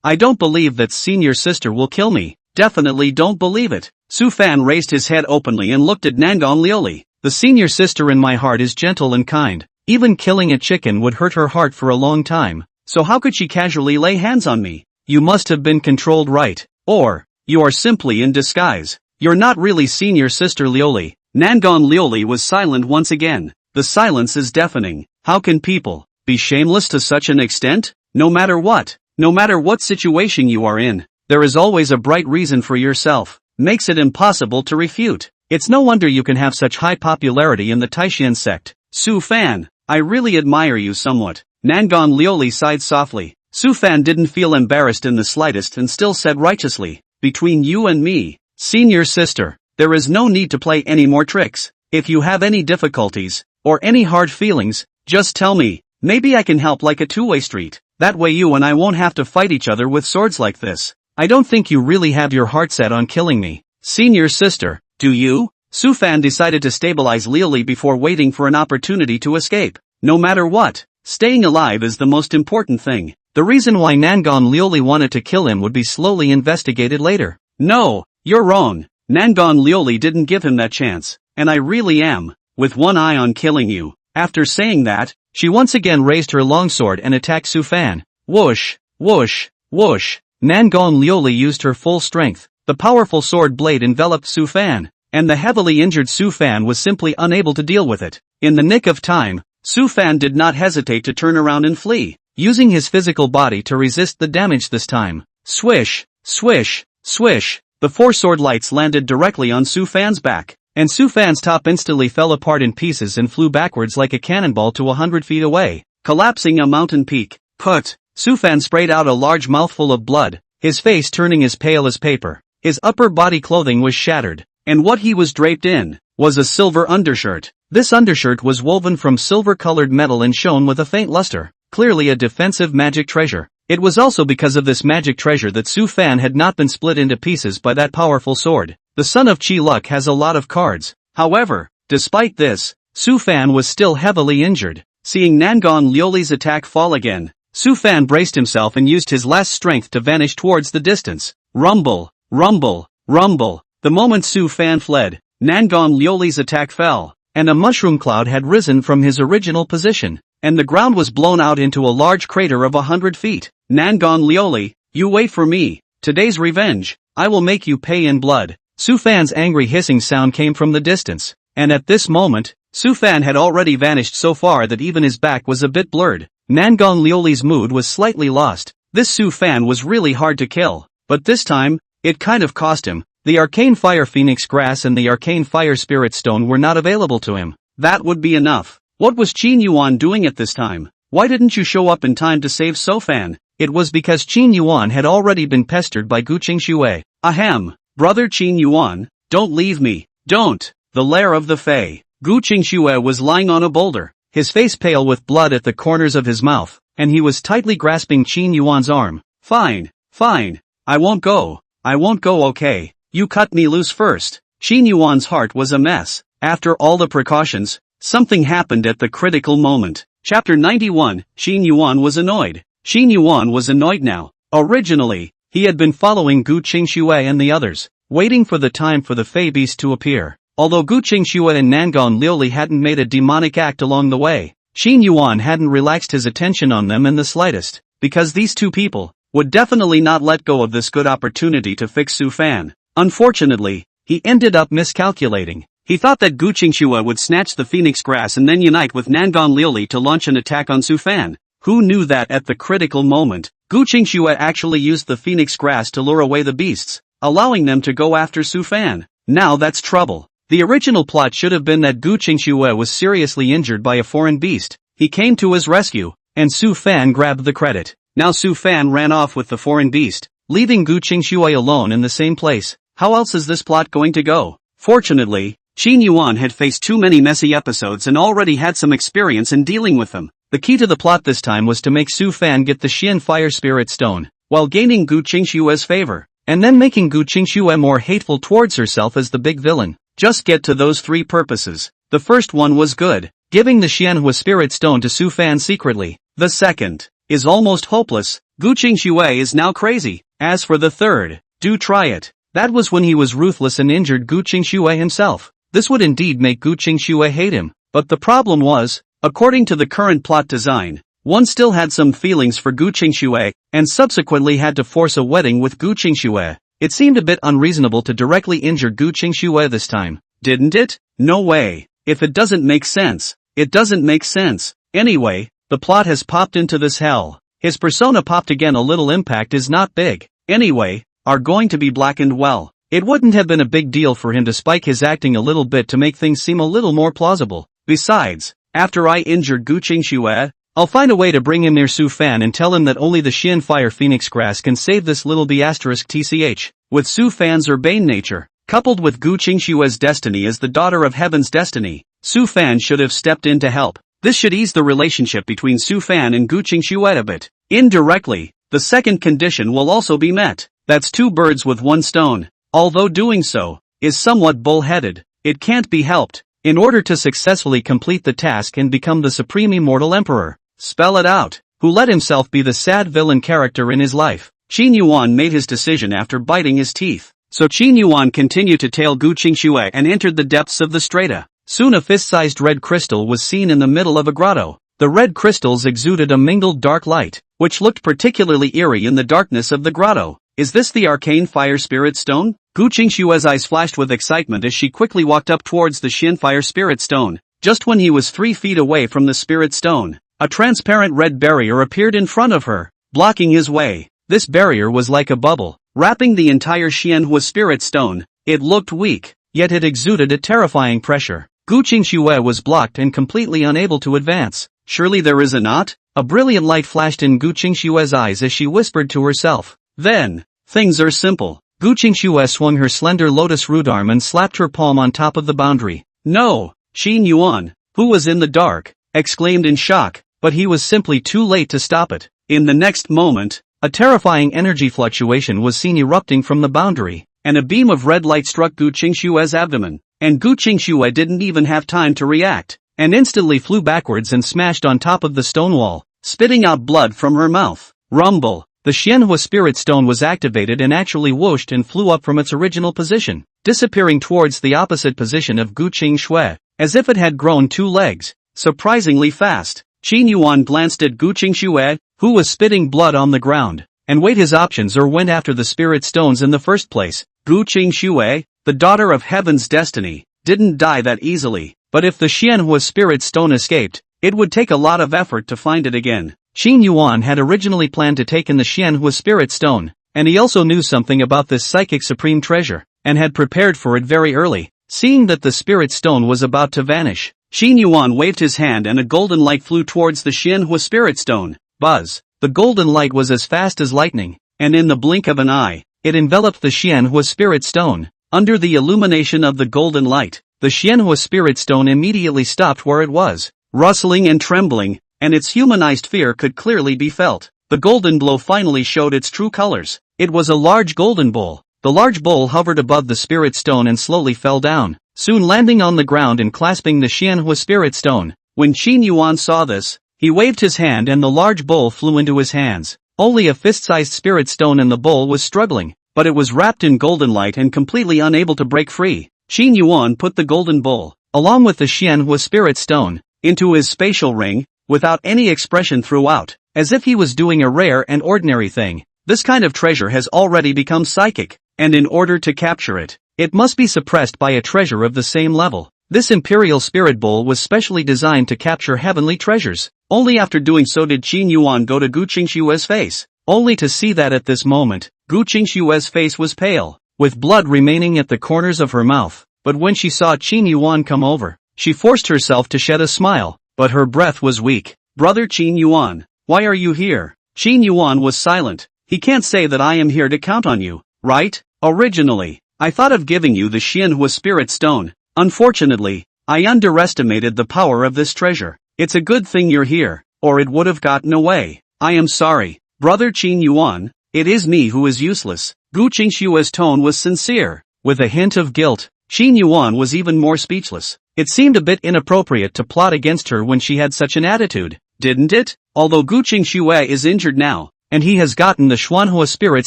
S1: I don't believe that senior sister will kill me. Definitely don't believe it. Su Fan raised his head openly and looked at Nangon Lioli. The senior sister in my heart is gentle and kind. Even killing a chicken would hurt her heart for a long time. So how could she casually lay hands on me? You must have been controlled, right? Or, you are simply in disguise. You're not really senior sister Lioli. Nangon Lioli was silent once again. The silence is deafening. How can people be shameless to such an extent? No matter what situation you are in, there is always a bright reason for yourself. Makes it impossible to refute. It's no wonder you can have such high popularity in the Taishan sect. Su Fan, I really admire you somewhat. Nangon Lioli sighed softly. Su Fan didn't feel embarrassed in the slightest and still said righteously, between you and me, senior sister, there is no need to play any more tricks. If you have any difficulties, or any hard feelings, just tell me. Maybe I can help like a two-way street. That way you and I won't have to fight each other with swords like this. I don't think you really have your heart set on killing me. Senior sister, do you? Su Fan decided to stabilize Lioli before waiting for an opportunity to escape. No matter what, staying alive is the most important thing. The reason why Nangon Lioli wanted to kill him would be slowly investigated later. No, you're wrong. Nangon Lioli didn't give him that chance, and I really am, with one eye on killing you. After saying that, she once again raised her longsword and attacked Su Fan. Whoosh, whoosh, whoosh. Nangon Lioli used her full strength. The powerful sword blade enveloped Su Fan, and the heavily injured Su Fan was simply unable to deal with it. In the nick of time, Su Fan did not hesitate to turn around and flee, using his physical body to resist the damage this time. Swish, swish, swish. The 4 sword lights landed directly on Su Fan's back, and Su Fan's top instantly fell apart in pieces and flew backwards like a cannonball to 100 feet away, collapsing a mountain peak. Put! Su Fan sprayed out a large mouthful of blood, his face turning as pale as paper. His upper body clothing was shattered, and what he was draped in was a silver undershirt. This undershirt was woven from silver-colored metal and shone with a faint luster, clearly a defensive magic treasure. It was also because of this magic treasure that Su Fan had not been split into pieces by that powerful sword. The son of Chi Luck has a lot of cards. However, despite this, Su Fan was still heavily injured. Seeing Nangon Lioli's attack fall again, Su Fan braced himself and used his last strength to vanish towards the distance. Rumble, rumble, rumble. The moment Su Fan fled, Nangon Lioli's attack fell, and a mushroom cloud had risen from his original position, and the ground was blown out into a large crater of 100 feet. Nangon Lioli, you wait for me. Today's revenge. I will make you pay in blood. Su Fan's angry hissing sound came from the distance, and at this moment, Su Fan had already vanished so far that even his back was a bit blurred. Nangon Lioli's mood was slightly lost. This Su Fan was really hard to kill, but this time, it kind of cost him. The arcane fire phoenix grass and the arcane fire spirit stone were not available to him. That would be enough. What was Qin Yuan doing at this time? Why didn't you show up in time to save Su Fan? It was because Qin Yuan had already been pestered by Gu Qingxue. Ahem, brother Qin Yuan, don't leave me, don't. The lair of the Fae. Gu Qingxue was lying on a boulder, his face pale with blood at the corners of his mouth, and he was tightly grasping Qin Yuan's arm. Fine, fine. I won't go, okay. You cut me loose first. Qin Yuan's heart was a mess. After all the precautions, something happened at the critical moment. Chapter 91, Qin Yuan was annoyed. Qin Yuan was annoyed now. Originally, he had been following Gu Qingxue and the others, waiting for the time for the Fey Beast to appear. Although Gu Qingxue and Nangon Lioli hadn't made a demonic act along the way, Qin Yuan hadn't relaxed his attention on them in the slightest, because these two people would definitely not let go of this good opportunity to fix Su Fan. Unfortunately, he ended up miscalculating. He thought that Gu Qingxue would snatch the phoenix grass and then unite with Nangon Lioli to launch an attack on Su Fan. Who knew that at the critical moment, Gu Qingxue actually used the phoenix grass to lure away the beasts, allowing them to go after Su Fan. Now that's trouble. The original plot should have been that Gu Qingxue was seriously injured by a foreign beast. he came to his rescue, and Su Fan grabbed the credit. Now Su Fan ran off with the foreign beast, leaving Gu Qingxue alone in the same place. How else is this plot going to go? Fortunately, Qin Yuan had faced too many messy episodes and already had some experience in dealing with them. The key to the plot this time was to make Su Fan get the Xian Fire Spirit Stone, while gaining Gu Qingxue's favor, and then making Gu Qingxue more hateful towards herself as the big villain. Just get to those three purposes. The first one was good, giving the Xianhua Spirit Stone to Su Fan secretly. The second is almost hopeless. Gu Qingxue is now crazy. As for the third, do try it. That was when he was ruthless and injured Gu Qingxue himself. This would indeed make Gu Qingxue hate him. But the problem was, according to the current plot design, one still had some feelings for Gu Qingxue, and subsequently had to force a wedding with Gu Qingxue. It seemed a bit unreasonable to directly injure Gu Qingxue this time, didn't it? No way. If it doesn't make sense, it doesn't make sense. Anyway, the plot has popped into this hell. His persona popped again. A little impact is not big. Anyway, are going to be blackened well. It wouldn't have been a big deal for him to spike his acting a little bit to make things seem a little more plausible. Besides, after I injured Gu Qingxue, I'll find a way to bring him near Su Fan and tell him that only the Xian Fire Phoenix Grass can save this little B***TCH. With Su Fan's urbane nature, coupled with Gu Qingxue's destiny as the daughter of Heaven's destiny, Su Fan should have stepped in to help. This should ease the relationship between Su Fan and Gu Qingxue a bit. Indirectly, the second condition will also be met. That's two birds with one stone. Although doing so is somewhat bull-headed, it can't be helped. In order to successfully complete the task and become the supreme immortal emperor, spell it out, who let himself be the sad villain character in his life. Qin Yuan made his decision after biting his teeth. So Qin Yuan continued to tail Gu Qingxue and entered the depths of the strata. Soon a fist-sized red crystal was seen in the middle of a grotto. The red crystals exuded a mingled dark light, which looked particularly eerie in the darkness of the grotto. Is this the arcane fire spirit stone? Gu Qingxue's eyes flashed with excitement as she quickly walked up towards the Xian Fire Spirit Stone. Just when he was 3 feet away from the Spirit Stone, a transparent red barrier appeared in front of her, blocking his way. This barrier was like a bubble, wrapping the entire Xianhua Spirit Stone. It looked weak, yet it exuded a terrifying pressure. Gu Qingxue was blocked and completely unable to advance. Surely there is a knot? A brilliant light flashed in Gu Qingxue's eyes as she whispered to herself. Then, things are simple. Gu Qingxue swung her slender lotus root arm and slapped her palm on top of the boundary. No! Qin Yuan, who was in the dark, exclaimed in shock, but he was simply too late to stop it. In the next moment, a terrifying energy fluctuation was seen erupting from the boundary, and a beam of red light struck Gu Qingxue's abdomen, and Gu Qingxue didn't even have time to react, and instantly flew backwards and smashed on top of the stone wall, spitting out blood from her mouth. Rumble! The Xianhua Spirit Stone was activated and actually whooshed and flew up from its original position, disappearing towards the opposite position of Gu Qingxue, as if it had grown 2 legs, surprisingly fast. Qin Yuan glanced at Gu Qingxue, who was spitting blood on the ground, and weighed his options or went after the Spirit Stones in the first place. Gu Qingxue, the daughter of Heaven's destiny, didn't die that easily, but if the Xianhua Spirit Stone escaped, it would take a lot of effort to find it again. Qin Yuan had originally planned to take in the Xianhua Spirit Stone, and he also knew something about this psychic supreme treasure, and had prepared for it very early. Seeing that the Spirit Stone was about to vanish, Qin Yuan waved his hand and a golden light flew towards the Xianhua Spirit Stone. Buzz! The golden light was as fast as lightning, and in the blink of an eye, it enveloped the Xianhua Spirit Stone. Under the illumination of the golden light, the Xianhua Spirit Stone immediately stopped where it was, rustling and trembling, and its humanized fear could clearly be felt. The golden blow finally showed its true colors. It was a large golden bowl. The large bowl hovered above the Spirit Stone and slowly fell down, soon landing on the ground and clasping the Xianhua Spirit Stone. When Qin Yuan saw this, he waved his hand and the large bowl flew into his hands. Only a fist-sized Spirit Stone in the bowl was struggling, but it was wrapped in golden light and completely unable to break free. Qin Yuan put the golden bowl, along with the Xianhua Spirit Stone, into his spatial ring, without any expression throughout, as if he was doing a rare and ordinary thing. This kind of treasure has already become psychic, and in order to capture it, it must be suppressed by a treasure of the same level. This Imperial Spirit Bowl was specially designed to capture heavenly treasures. Only after doing so did Qin Yuan go to Gu Qingxue's face, only to see that at this moment, Gu Qingxue's face was pale, with blood remaining at the corners of her mouth. But when she saw Qin Yuan come over, she forced herself to shed a smile. but her breath was weak. Brother Qin Yuan, why are you here? Qin Yuan was silent. He can't say that I am here to count on you, right? Originally, I thought of giving you the Xianhua Spirit Stone. Unfortunately, I underestimated the power of this treasure. It's a good thing you're here, or it would have gotten away. I am sorry, Brother Qin Yuan, it is me who is useless. Gu Qingshua's tone was sincere. With a hint of guilt, Qin Yuan was even more speechless. It seemed a bit inappropriate to plot against her when she had such an attitude, didn't it? Although Gu Qingshue is injured now, and he has gotten the Xuanhua Spirit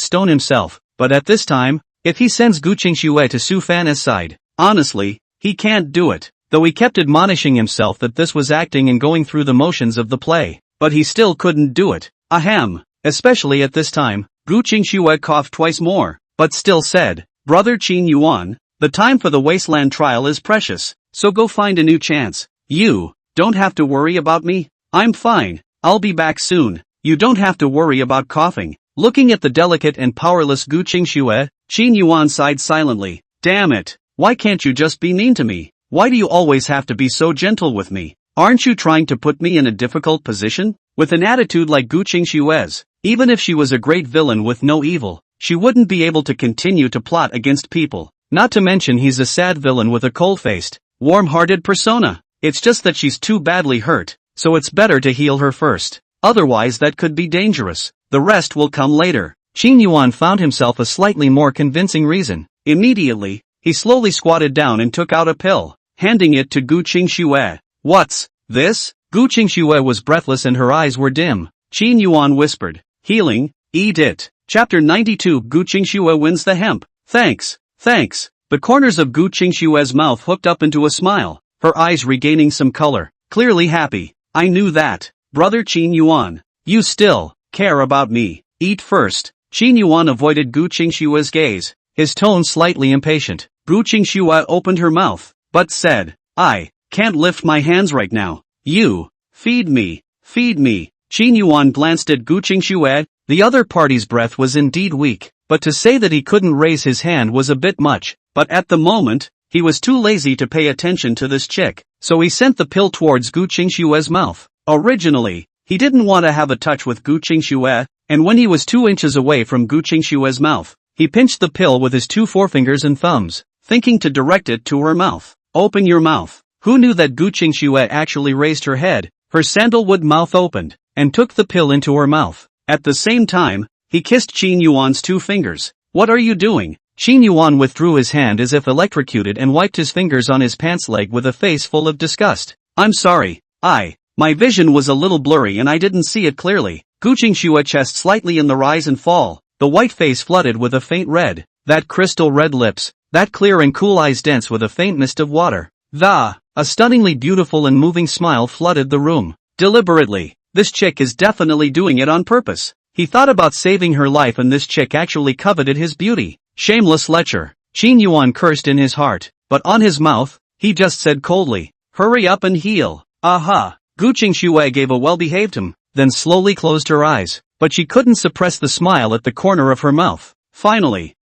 S1: Stone himself, but at this time, if he sends Gu Qingshue to Su Fan's side, honestly, he can't do it. Though he kept admonishing himself that this was acting and going through the motions of the play, but he still couldn't do it. Ahem. Especially at this time, Gu Qingshue coughed twice more, but still said, Brother Qin Yuan, the time for the wasteland trial is precious, so go find a new chance. You don't have to worry about me. I'm fine. I'll be back soon. You don't have to worry about coughing. Looking at the delicate and powerless Gu Qingshue, Qin Yuan sighed silently. Damn it. Why can't you just be mean to me? Why do you always have to be so gentle with me? Aren't you trying to put me in a difficult position? With an attitude like Gu Qingshue's, even if she was a great villain with no evil, she wouldn't be able to continue to plot against people. Not to mention he's a sad villain with a cold-faced, warm-hearted persona. It's just that she's too badly hurt, so it's better to heal her first. Otherwise that could be dangerous. The rest will come later. Qin Yuan found himself a slightly more convincing reason. Immediately, he slowly squatted down and took out a pill, handing it to Gu Qingshue. What's this? Gu Qingshue was breathless and her eyes were dim. Qin Yuan whispered, healing, eat it. Chapter 92 Gu Qingshue wins the hemp. Thanks. The corners of Gu Qingshue's mouth hooked up into a smile, her eyes regaining some color, clearly happy. I knew that. Brother Qin Yuan, you still care about me. Eat first. Qin Yuan avoided Gu Qingshue's gaze, his tone slightly impatient. Gu Qingshue opened her mouth, but said, I can't lift my hands right now. You, feed me. Qin Yuan glanced at Gu Qingshue. The other party's breath was indeed weak, but to say that he couldn't raise his hand was a bit much. But at the moment, he was too lazy to pay attention to this chick, so he sent the pill towards Gu Qingshue's mouth. Originally, he didn't want to have a touch with Gu Qingshue, and when he was 2 inches away from Gu Qingshue's mouth, he pinched the pill with his 2 forefingers and thumbs, thinking to direct it to her mouth. Open your mouth. Who knew that Gu Qingshue actually raised her head? Her sandalwood mouth opened, and took the pill into her mouth. At the same time, he kissed Qin Yuan's 2 fingers. What are you doing? Qin Yuan withdrew his hand as if electrocuted and wiped his fingers on his pants leg with a face full of disgust. I'm sorry. My vision was a little blurry and I didn't see it clearly. Gu Qingshue chest slightly in the rise and fall, the white face flooded with a faint red, that crystal red lips, that clear and cool eyes dense with a faint mist of water. A stunningly beautiful and moving smile flooded the room. Deliberately, this chick is definitely doing it on purpose. He thought about saving her life and this chick actually coveted his beauty. Shameless lecher. Qin Yuan cursed in his heart, but on his mouth, he just said coldly, hurry up and heal. Aha. Gu Qingshue gave a well-behaved then slowly closed her eyes, but she couldn't suppress the smile at the corner of her mouth. Finally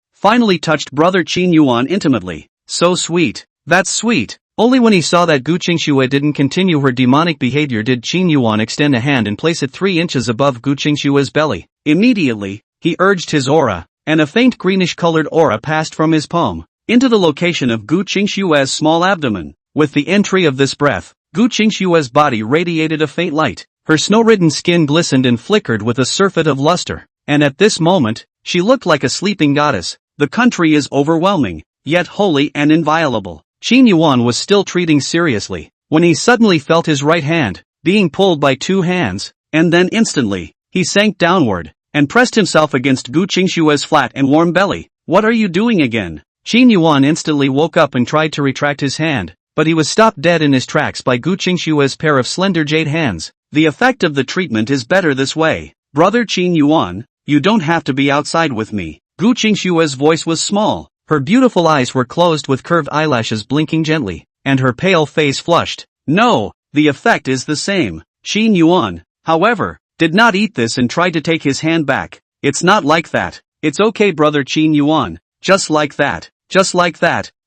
S1: touched Brother Qin Yuan intimately. So sweet. That's sweet. Only when he saw that Gu Qingshue didn't continue her demonic behavior did Qin Yuan extend a hand and place it 3 inches above Gu Qingshue's belly. Immediately, he urged his aura, and a faint greenish-colored aura passed from his palm into the location of Gu Qingshue's small abdomen. With the entry of this breath, Gu Qingshue's body radiated a faint light. Her snow-ridden skin glistened and flickered with a surfeit of luster, and at this moment, she looked like a sleeping goddess. The country is overwhelming, yet holy and inviolable. Qin Yuan was still treating seriously, when he suddenly felt his right hand being pulled by 2 hands, and then instantly, he sank downward, and pressed himself against Gu Qingshue's flat and warm belly. What are you doing again? Qin Yuan instantly woke up and tried to retract his hand, but he was stopped dead in his tracks by Gu Qingshue's pair of slender jade hands. The effect of the treatment is better this way. Brother Qin Yuan, you don't have to be outside with me. Gu Qingshue's voice was small, her beautiful eyes were closed with curved eyelashes blinking gently, and her pale face flushed. No, the effect is the same. Qin Yuan, however, did not eat this and tried to take his hand back. It's not like that. It's okay Brother Qin Yuan. Just like that.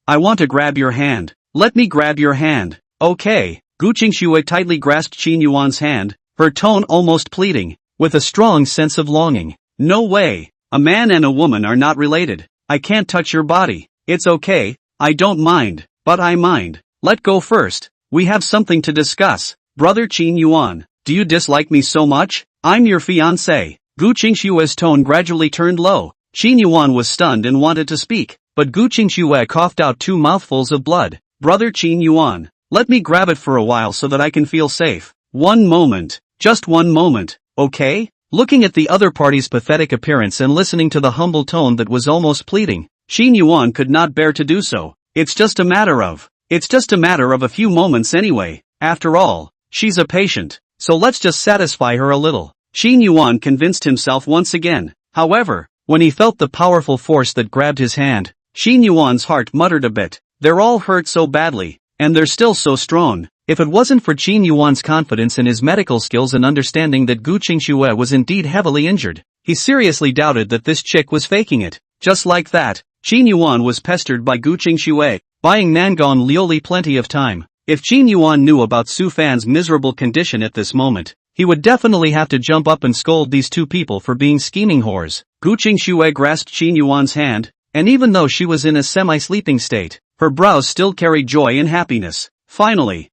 S1: I want to grab your hand. Let me grab your hand. Okay. Gu Qingxue tightly grasped Qin Yuan's hand, her tone almost pleading, with a strong sense of longing. No way. A man and a woman are not related. I can't touch your body. It's okay, I don't mind, but I mind. Let go first. We have something to discuss. Brother Qin Yuan, do you dislike me so much? I'm your fiancé. Gu Qingxue's tone gradually turned low. Qin Yuan was stunned and wanted to speak, but Gu Qingxue coughed out 2 mouthfuls of blood. Brother Qin Yuan, let me grab it for a while so that I can feel safe. One moment. Just one moment, okay? Looking at the other party's pathetic appearance and listening to the humble tone that was almost pleading, Qin Yuan could not bear to do so. It's just a matter of a few moments anyway. After all, she's a patient, so let's just satisfy her a little. Qin Yuan convinced himself once again. However, when he felt the powerful force that grabbed his hand, Qin Yuan's heart muttered a bit. They're all hurt so badly, and they're still so strong. If it wasn't for Qin Yuan's confidence in his medical skills and understanding that Gu Qingxue was indeed heavily injured, he seriously doubted that this chick was faking it. Just like that, Qin Yuan was pestered by Gu Qingxue, buying Nangon Liuli plenty of time. If Qin Yuan knew about Su Fan's miserable condition at this moment, he would definitely have to jump up and scold these two people for being scheming whores. Gu Qingxue grasped Qin Yuan's hand, and even though she was in a semi-sleeping state, her brows still carried joy and happiness. Finally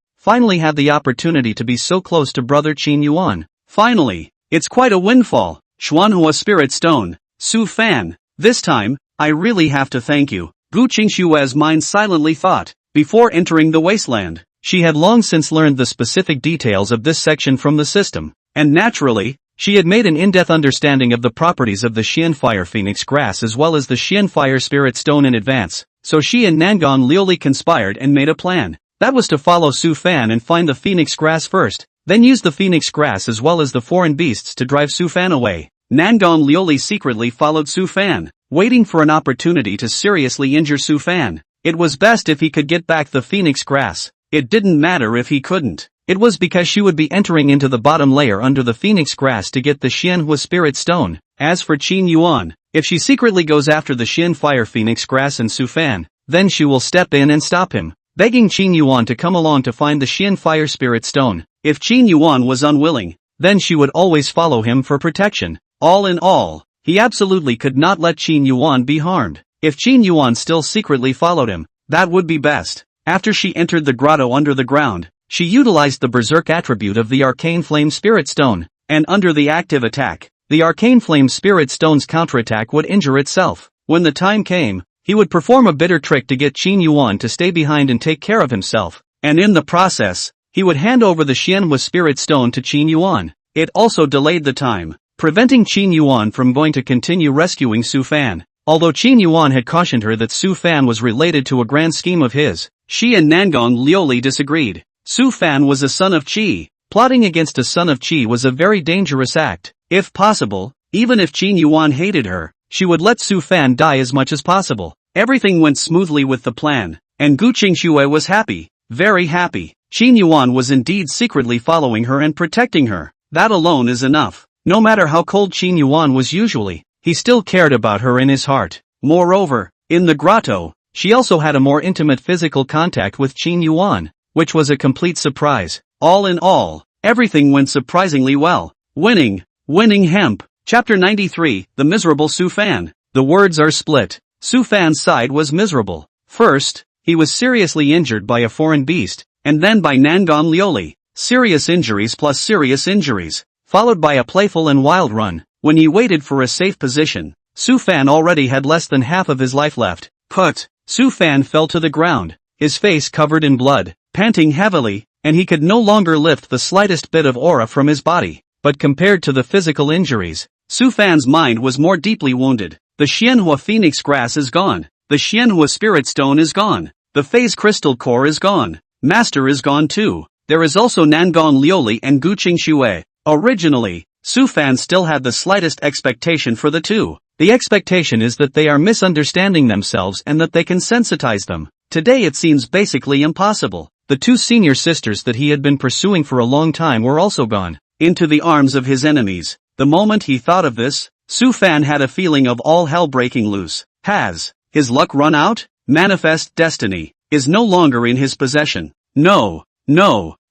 S1: had the opportunity to be so close to brother Qin Yuan. Finally, it's quite a windfall. Xuanhua Spirit Stone, Su Fan, this time, I really have to thank you. Gu Qingxue's mind silently thought. Before entering the wasteland, she had long since learned the specific details of this section from the system, and naturally, she had made an in-depth understanding of the properties of the Xian Fire Phoenix Grass as well as the Xian Fire Spirit Stone in advance, so she and Nangon Liuli conspired and made a plan. That was to follow Su Fan and find the Phoenix Grass first, then use the Phoenix Grass as well as the foreign beasts to drive Su Fan away. Nangon Liuli secretly followed Su Fan, waiting for an opportunity to seriously injure Su Fan. It was best if he could get back the Phoenix Grass. It didn't matter if he couldn't. It was because she would be entering into the bottom layer under the Phoenix Grass to get the Xianhua Spirit Stone. As for Qin Yuan, if she secretly goes after the Xian Fire Phoenix Grass and Su Fan, then she will step in and stop him, begging Qin Yuan to come along to find the Xian Fire Spirit Stone. If Qin Yuan was unwilling, then she would always follow him for protection. All in all, he absolutely could not let Qin Yuan be harmed. If Qin Yuan still secretly followed him, that would be best. After she entered the grotto under the ground, she utilized the Berserk attribute of the Arcane Flame Spirit Stone, and under the active attack, the Arcane Flame Spirit Stone's counterattack would injure itself. When the time came, he would perform a bitter trick to get Qin Yuan to stay behind and take care of himself, and in the process, he would hand over the Xianhua Spirit Stone to Qin Yuan. It also delayed the time, preventing Qin Yuan from going to continue rescuing Su Fan. Although Qin Yuan had cautioned her that Su Fan was related to a grand scheme of his, she and Nangon Liuli disagreed. Su Fan was a son of Qi. Plotting against a son of Qi was a very dangerous act. If possible, even if Qin Yuan hated her, she would let Su Fan die as much as possible. Everything went smoothly with the plan, and Gu Qingxue was happy, very happy. Qin Yuan was indeed secretly following her and protecting her. That alone is enough. No matter how cold Qin Yuan was usually, he still cared about her in his heart. Moreover, in the grotto, she also had a more intimate physical contact with Qin Yuan, which was a complete surprise. All in all, everything went surprisingly well. Winning hemp. Chapter 93, The Miserable Su Fan. The words are split. Su Fan's side was miserable. First, he was seriously injured by a foreign beast, and then by Nangon Liuli. Serious injuries plus serious injuries, followed by a playful and wild run. When he waited for a safe position, Su Fan already had less than half of his life left. Su Fan fell to the ground, his face covered in blood, panting heavily, and he could no longer lift the slightest bit of aura from his body. But compared to the physical injuries, Su Fan's mind was more deeply wounded. The Xianhua Phoenix Grass is gone. The Xianhua Spirit Stone is gone. The Phase Crystal Core is gone. Master is gone too. There is also Nangon Liuli and Gu Qingxue. Originally, Su Fan still had the slightest expectation for the two. The expectation is that they are misunderstanding themselves and that they can sensitize them. Today it seems basically impossible. The two senior sisters that he had been pursuing for a long time were also gone into the arms of his enemies. The moment he thought of this, Su Fan had a feeling of all hell breaking loose. Has his luck run out? Manifest destiny is no longer in his possession. No.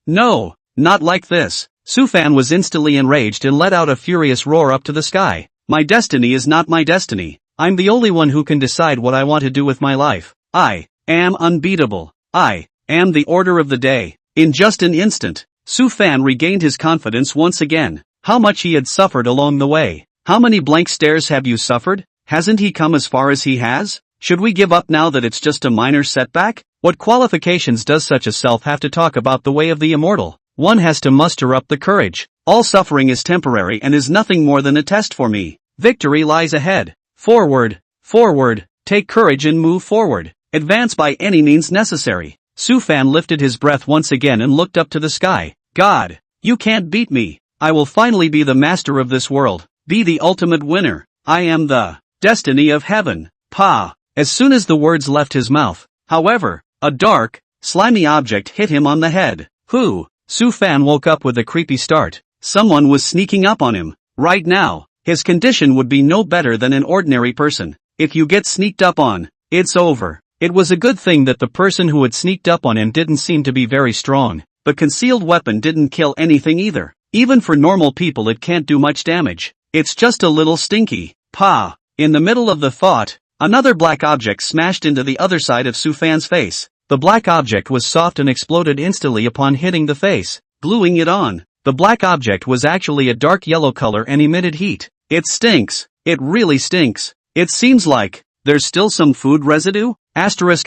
S1: No, not like this. Su Fan was instantly enraged and let out a furious roar up to the sky. My destiny is not my destiny. I'm the only one who can decide what I want to do with my life. I am unbeatable. I am the order of the day. In just an instant, Su Fan regained his confidence once again. How much he had suffered along the way. How many blank stares have you suffered? Hasn't he come as far as he has? Should we give up now that it's just a minor setback? What qualifications does such a self have to talk about the way of the immortal? One has to muster up the courage. All suffering is temporary and is nothing more than a test for me. Victory lies ahead. Forward, forward, take courage and move forward. Advance by any means necessary. Su Fan lifted his breath once again and looked up to the sky. God, you can't beat me. I will finally be the master of this world. Be the ultimate winner. I am the destiny of heaven. Pa. As soon as the words left his mouth, however, a dark, slimy object hit him on the head. Who? Su Fan woke up with a creepy start. Someone was sneaking up on him. Right now, his condition would be no better than an ordinary person. If you get sneaked up on, it's over. It was a good thing that the person who had sneaked up on him didn't seem to be very strong. The concealed weapon didn't kill anything either. Even for normal people it can't do much damage. It's just a little stinky. Pa. In the middle of the thought, another black object smashed into the other side of Su Fan's face. The black object was soft and exploded instantly upon hitting the face, gluing it on. The black object was actually a dark yellow color and emitted heat. It stinks. It really stinks. It seems like there's still some food residue? Asterisk.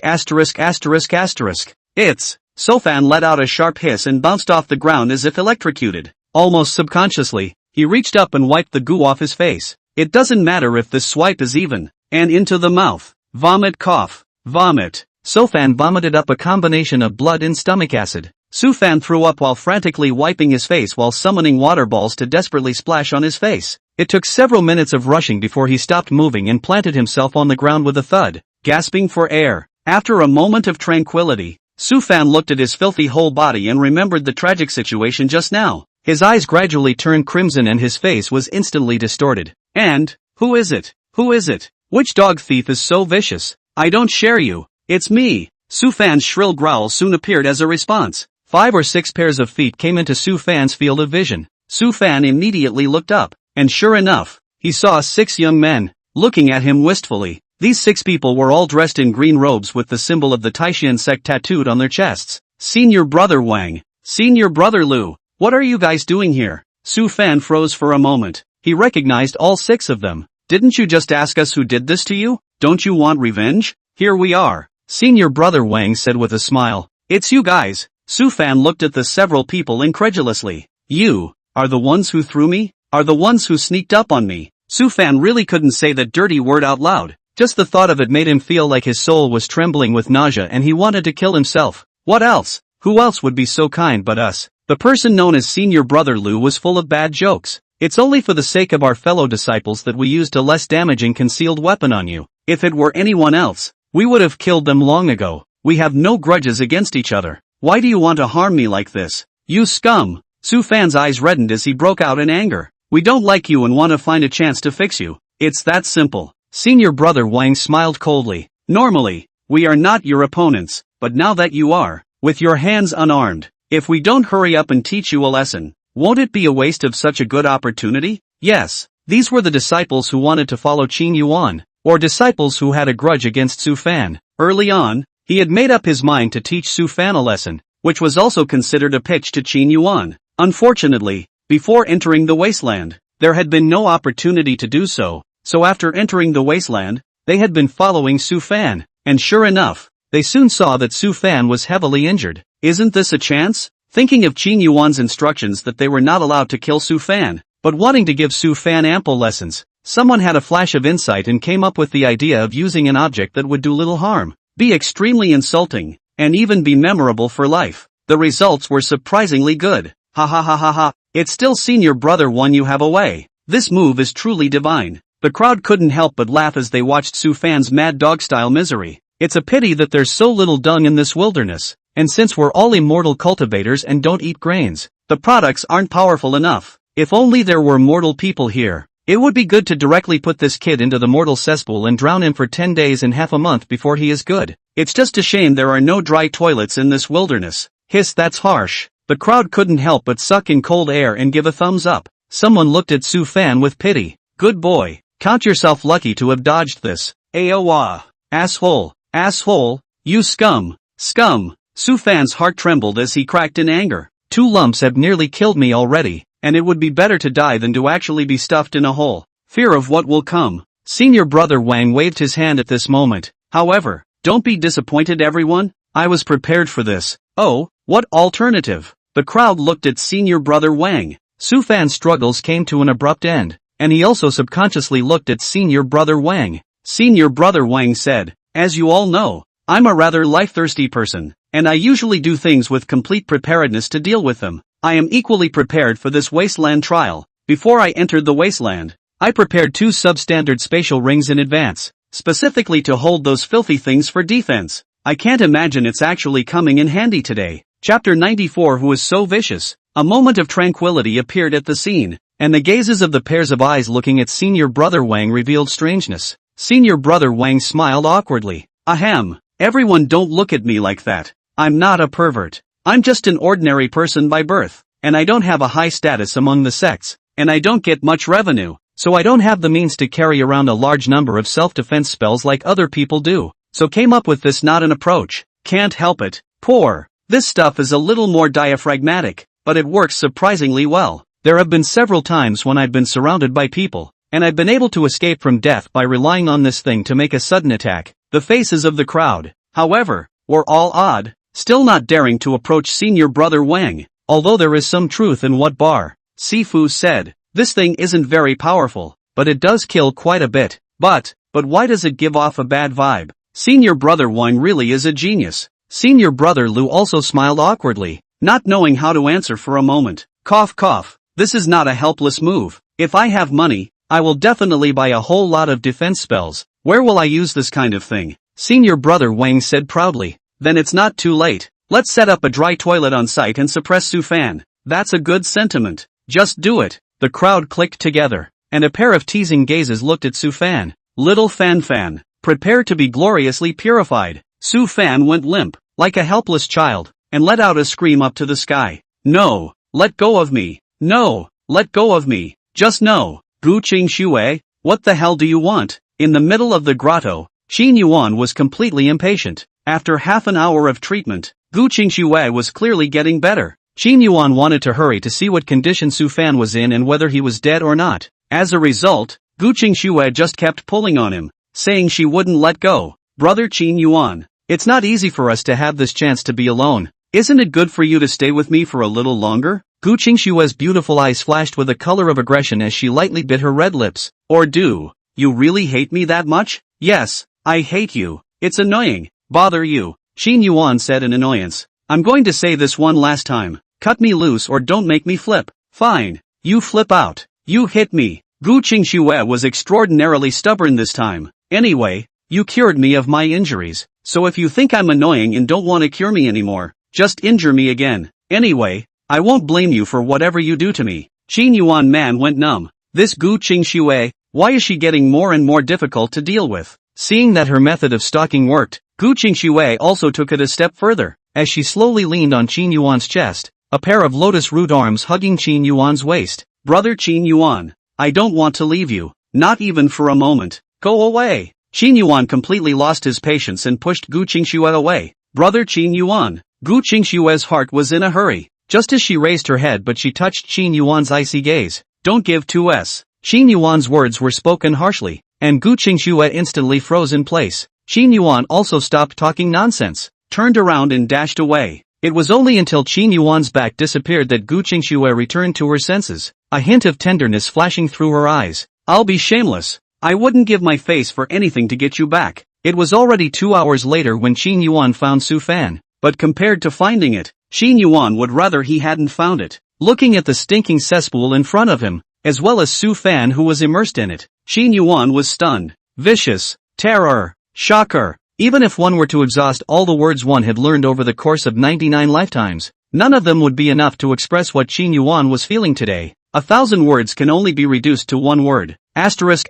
S1: It's. Su Fan let out a sharp hiss and bounced off the ground as if electrocuted. Almost subconsciously, he reached up and wiped the goo off his face. It doesn't matter if this swipe is even. And into the mouth. Vomit, cough. Vomit. Su Fan vomited up a combination of blood and stomach acid. Su Fan threw up while frantically wiping his face while summoning water balls to desperately splash on his face. It took several minutes of rushing before he stopped moving and planted himself on the ground with a thud, gasping for air. After a moment of tranquility, Su Fan looked at his filthy whole body and remembered the tragic situation just now. His eyes gradually turned crimson and his face was instantly distorted. And, who is it? Who is it? Which dog thief is so vicious? I don't share you. It's me. Su Fan's shrill growl soon appeared as a response. 5 or 6 pairs of feet came into Su Fan's field of vision. Su Fan immediately looked up, and sure enough, he saw 6 young men, looking at him wistfully. These 6 people were all dressed in green robes with the symbol of the Taishan sect tattooed on their chests. Senior Brother Wang. Senior Brother Lu. What are you guys doing here? Su Fan froze for a moment. He recognized all 6 of them. Didn't you just ask us who did this to you? Don't you want revenge? Here we are. Senior Brother Wang said with a smile. It's you guys. Su Fan looked at the several people incredulously. You are the ones who threw me? Are the ones who sneaked up on me? Su Fan really couldn't say that dirty word out loud. Just the thought of it made him feel like his soul was trembling with nausea and he wanted to kill himself. What else? Who else would be so kind but us? The person known as Senior Brother Lu was full of bad jokes. It's only for the sake of our fellow disciples that we used a less damaging concealed weapon on you. If it were anyone else, we would have killed them long ago. We have no grudges against each other. Why do you want to harm me like this? You scum! Su Fan's eyes reddened as he broke out in anger. We don't like you and want to find a chance to fix you. It's that simple. Senior Brother Wang smiled coldly. Normally, we are not your opponents, but now that you are, with your hands unarmed, if we don't hurry up and teach you a lesson, won't it be a waste of such a good opportunity? Yes, these were the disciples who wanted to follow Qin Yuan, or disciples who had a grudge against Su Fan. Early on, he had made up his mind to teach Su Fan a lesson, which was also considered a pitch to Qin Yuan. Unfortunately, before entering the wasteland, there had been no opportunity to do so, so after entering the wasteland, they had been following Su Fan, and sure enough, they soon saw that Su Fan was heavily injured. Isn't this a chance? Thinking of Qin Yuan's instructions that they were not allowed to kill Su Fan, but wanting to give Su Fan ample lessons, someone had a flash of insight and came up with the idea of using an object that would do little harm, be extremely insulting, and even be memorable for life. The results were surprisingly good. Ha ha ha ha ha. It's still Senior Brother One you have away. This move is truly divine. The crowd couldn't help but laugh as they watched Su Fan's mad dog-style misery. It's a pity that there's so little dung in this wilderness, and since we're all immortal cultivators and don't eat grains, the products aren't powerful enough. If only there were mortal people here. It would be good to directly put this kid into the mortal cesspool and drown him for 10 days and half a month before he is good. It's just a shame there are no dry toilets in this wilderness. Hiss, that's harsh. The crowd couldn't help but suck in cold air and give a thumbs up. Someone looked at Su Fan with pity. Good boy. Count yourself lucky to have dodged this. Aowa. Asshole. Asshole. You scum. Scum. Su Fan's heart trembled as he cracked in anger. 2 lumps have nearly killed me already, and it would be better to die than to actually be stuffed in a hole. Fear of what will come. Senior brother Wang waved his hand at this moment. However, don't be disappointed everyone. I was prepared for this. Oh, what alternative? The crowd looked at senior brother Wang. Su Fan's struggles came to an abrupt end, and he also subconsciously looked at senior brother Wang. Senior brother Wang said, as you all know, I'm a rather life-thirsty person, and I usually do things with complete preparedness to deal with them. I am equally prepared for this wasteland trial. Before I entered the wasteland, I prepared 2 substandard spatial rings in advance, specifically to hold those filthy things for defense. I can't imagine it's actually coming in handy today. Chapter 94. Who is so vicious? A moment of tranquility appeared at the scene, and the gazes of the pairs of eyes looking at senior brother Wang revealed strangeness. Senior brother Wang smiled awkwardly. Ahem. Everyone don't look at me like that. I'm not a pervert. I'm just an ordinary person by birth, and I don't have a high status among the sects, and I don't get much revenue, so I don't have the means to carry around a large number of self-defense spells like other people do, so came up with this not an approach. Can't help it. Poor. This stuff is a little more diaphragmatic, but it works surprisingly well. There have been several times when I've been surrounded by people, and I've been able to escape from death by relying on this thing to make a sudden attack. The faces of the crowd, however, were all odd, still not daring to approach senior brother Wang, although there is some truth in what Bar Sifu said. This thing isn't very powerful, but it does kill quite a bit. But why does it give off a bad vibe? Senior brother Wang really is a genius. Senior brother Lu also smiled awkwardly, not knowing how to answer for a moment. Cough cough. This is not a helpless move. If I have money, I will definitely buy a whole lot of defense spells. Where will I use this kind of thing? Senior brother Wang said proudly. Then it's not too late. Let's set up a dry toilet on site and suppress Su Fan. That's a good sentiment. Just do it. The crowd clicked together, and a pair of teasing gazes looked at Su Fan. Little Fan, prepare to be gloriously purified. Su Fan went limp, like a helpless child, and let out a scream up to the sky. No, let go of me. No, let go of me. Just no. Gu Qingxue, what the hell do you want? In the middle of the grotto, Qin Yuan was completely impatient. After half an hour of treatment, Gu Qingxue was clearly getting better. Qin Yuan wanted to hurry to see what condition Su Fan was in and whether he was dead or not. As a result, Gu Qingxue just kept pulling on him, saying she wouldn't let go. Brother Qin Yuan, it's not easy for us to have this chance to be alone. Isn't it good for you to stay with me for a little longer? Gu Qingxue's beautiful eyes flashed with a color of aggression as she lightly bit her red lips. Or do you really hate me that much? Yes, I hate you. It's annoying. Bother you. Qin Yuan said in annoyance. I'm going to say this one last time. Cut me loose or don't make me flip. Fine. You flip out. You hit me. Gu Qingxue was extraordinarily stubborn this time. Anyway, you cured me of my injuries, so if you think I'm annoying and don't want to cure me anymore, just injure me again. Anyway, I won't blame you for whatever you do to me. Qin Yuan man went numb. This Gu Qingxue, why is she getting more and more difficult to deal with? Seeing that her method of stalking worked, Gu Qingxue also took it a step further, as she slowly leaned on Qin Yuan's chest, a pair of lotus root arms hugging Qin Yuan's waist. Brother Qin Yuan, I don't want to leave you, not even for a moment. Go away. Qin Yuan completely lost his patience and pushed Gu Qingxue away. Brother Qin Yuan. Gu Qingxue's heart was in a hurry, just as she raised her head, but she touched Qin Yuan's icy gaze. Don't give 2s. Qin Yuan's words were spoken harshly, and Gu Qingxue instantly froze in place. Qin Yuan also stopped talking nonsense, turned around and dashed away. It was only until Qin Yuan's back disappeared that Gu Qingxue returned to her senses, a hint of tenderness flashing through her eyes. I'll be shameless. I wouldn't give my face for anything to get you back. It was already 2 hours later when Qin Yuan found Su Fan, but compared to finding it, Qin Yuan would rather he hadn't found it. Looking at the stinking cesspool in front of him, as well as Su Fan who was immersed in it, Qin Yuan was stunned. Vicious. Terror. Shocker. Even if one were to exhaust all the words one had learned over the course of 99 lifetimes, none of them would be enough to express what Qin Yuan was feeling today. 1,000 words can only be reduced to one word. Asterisk.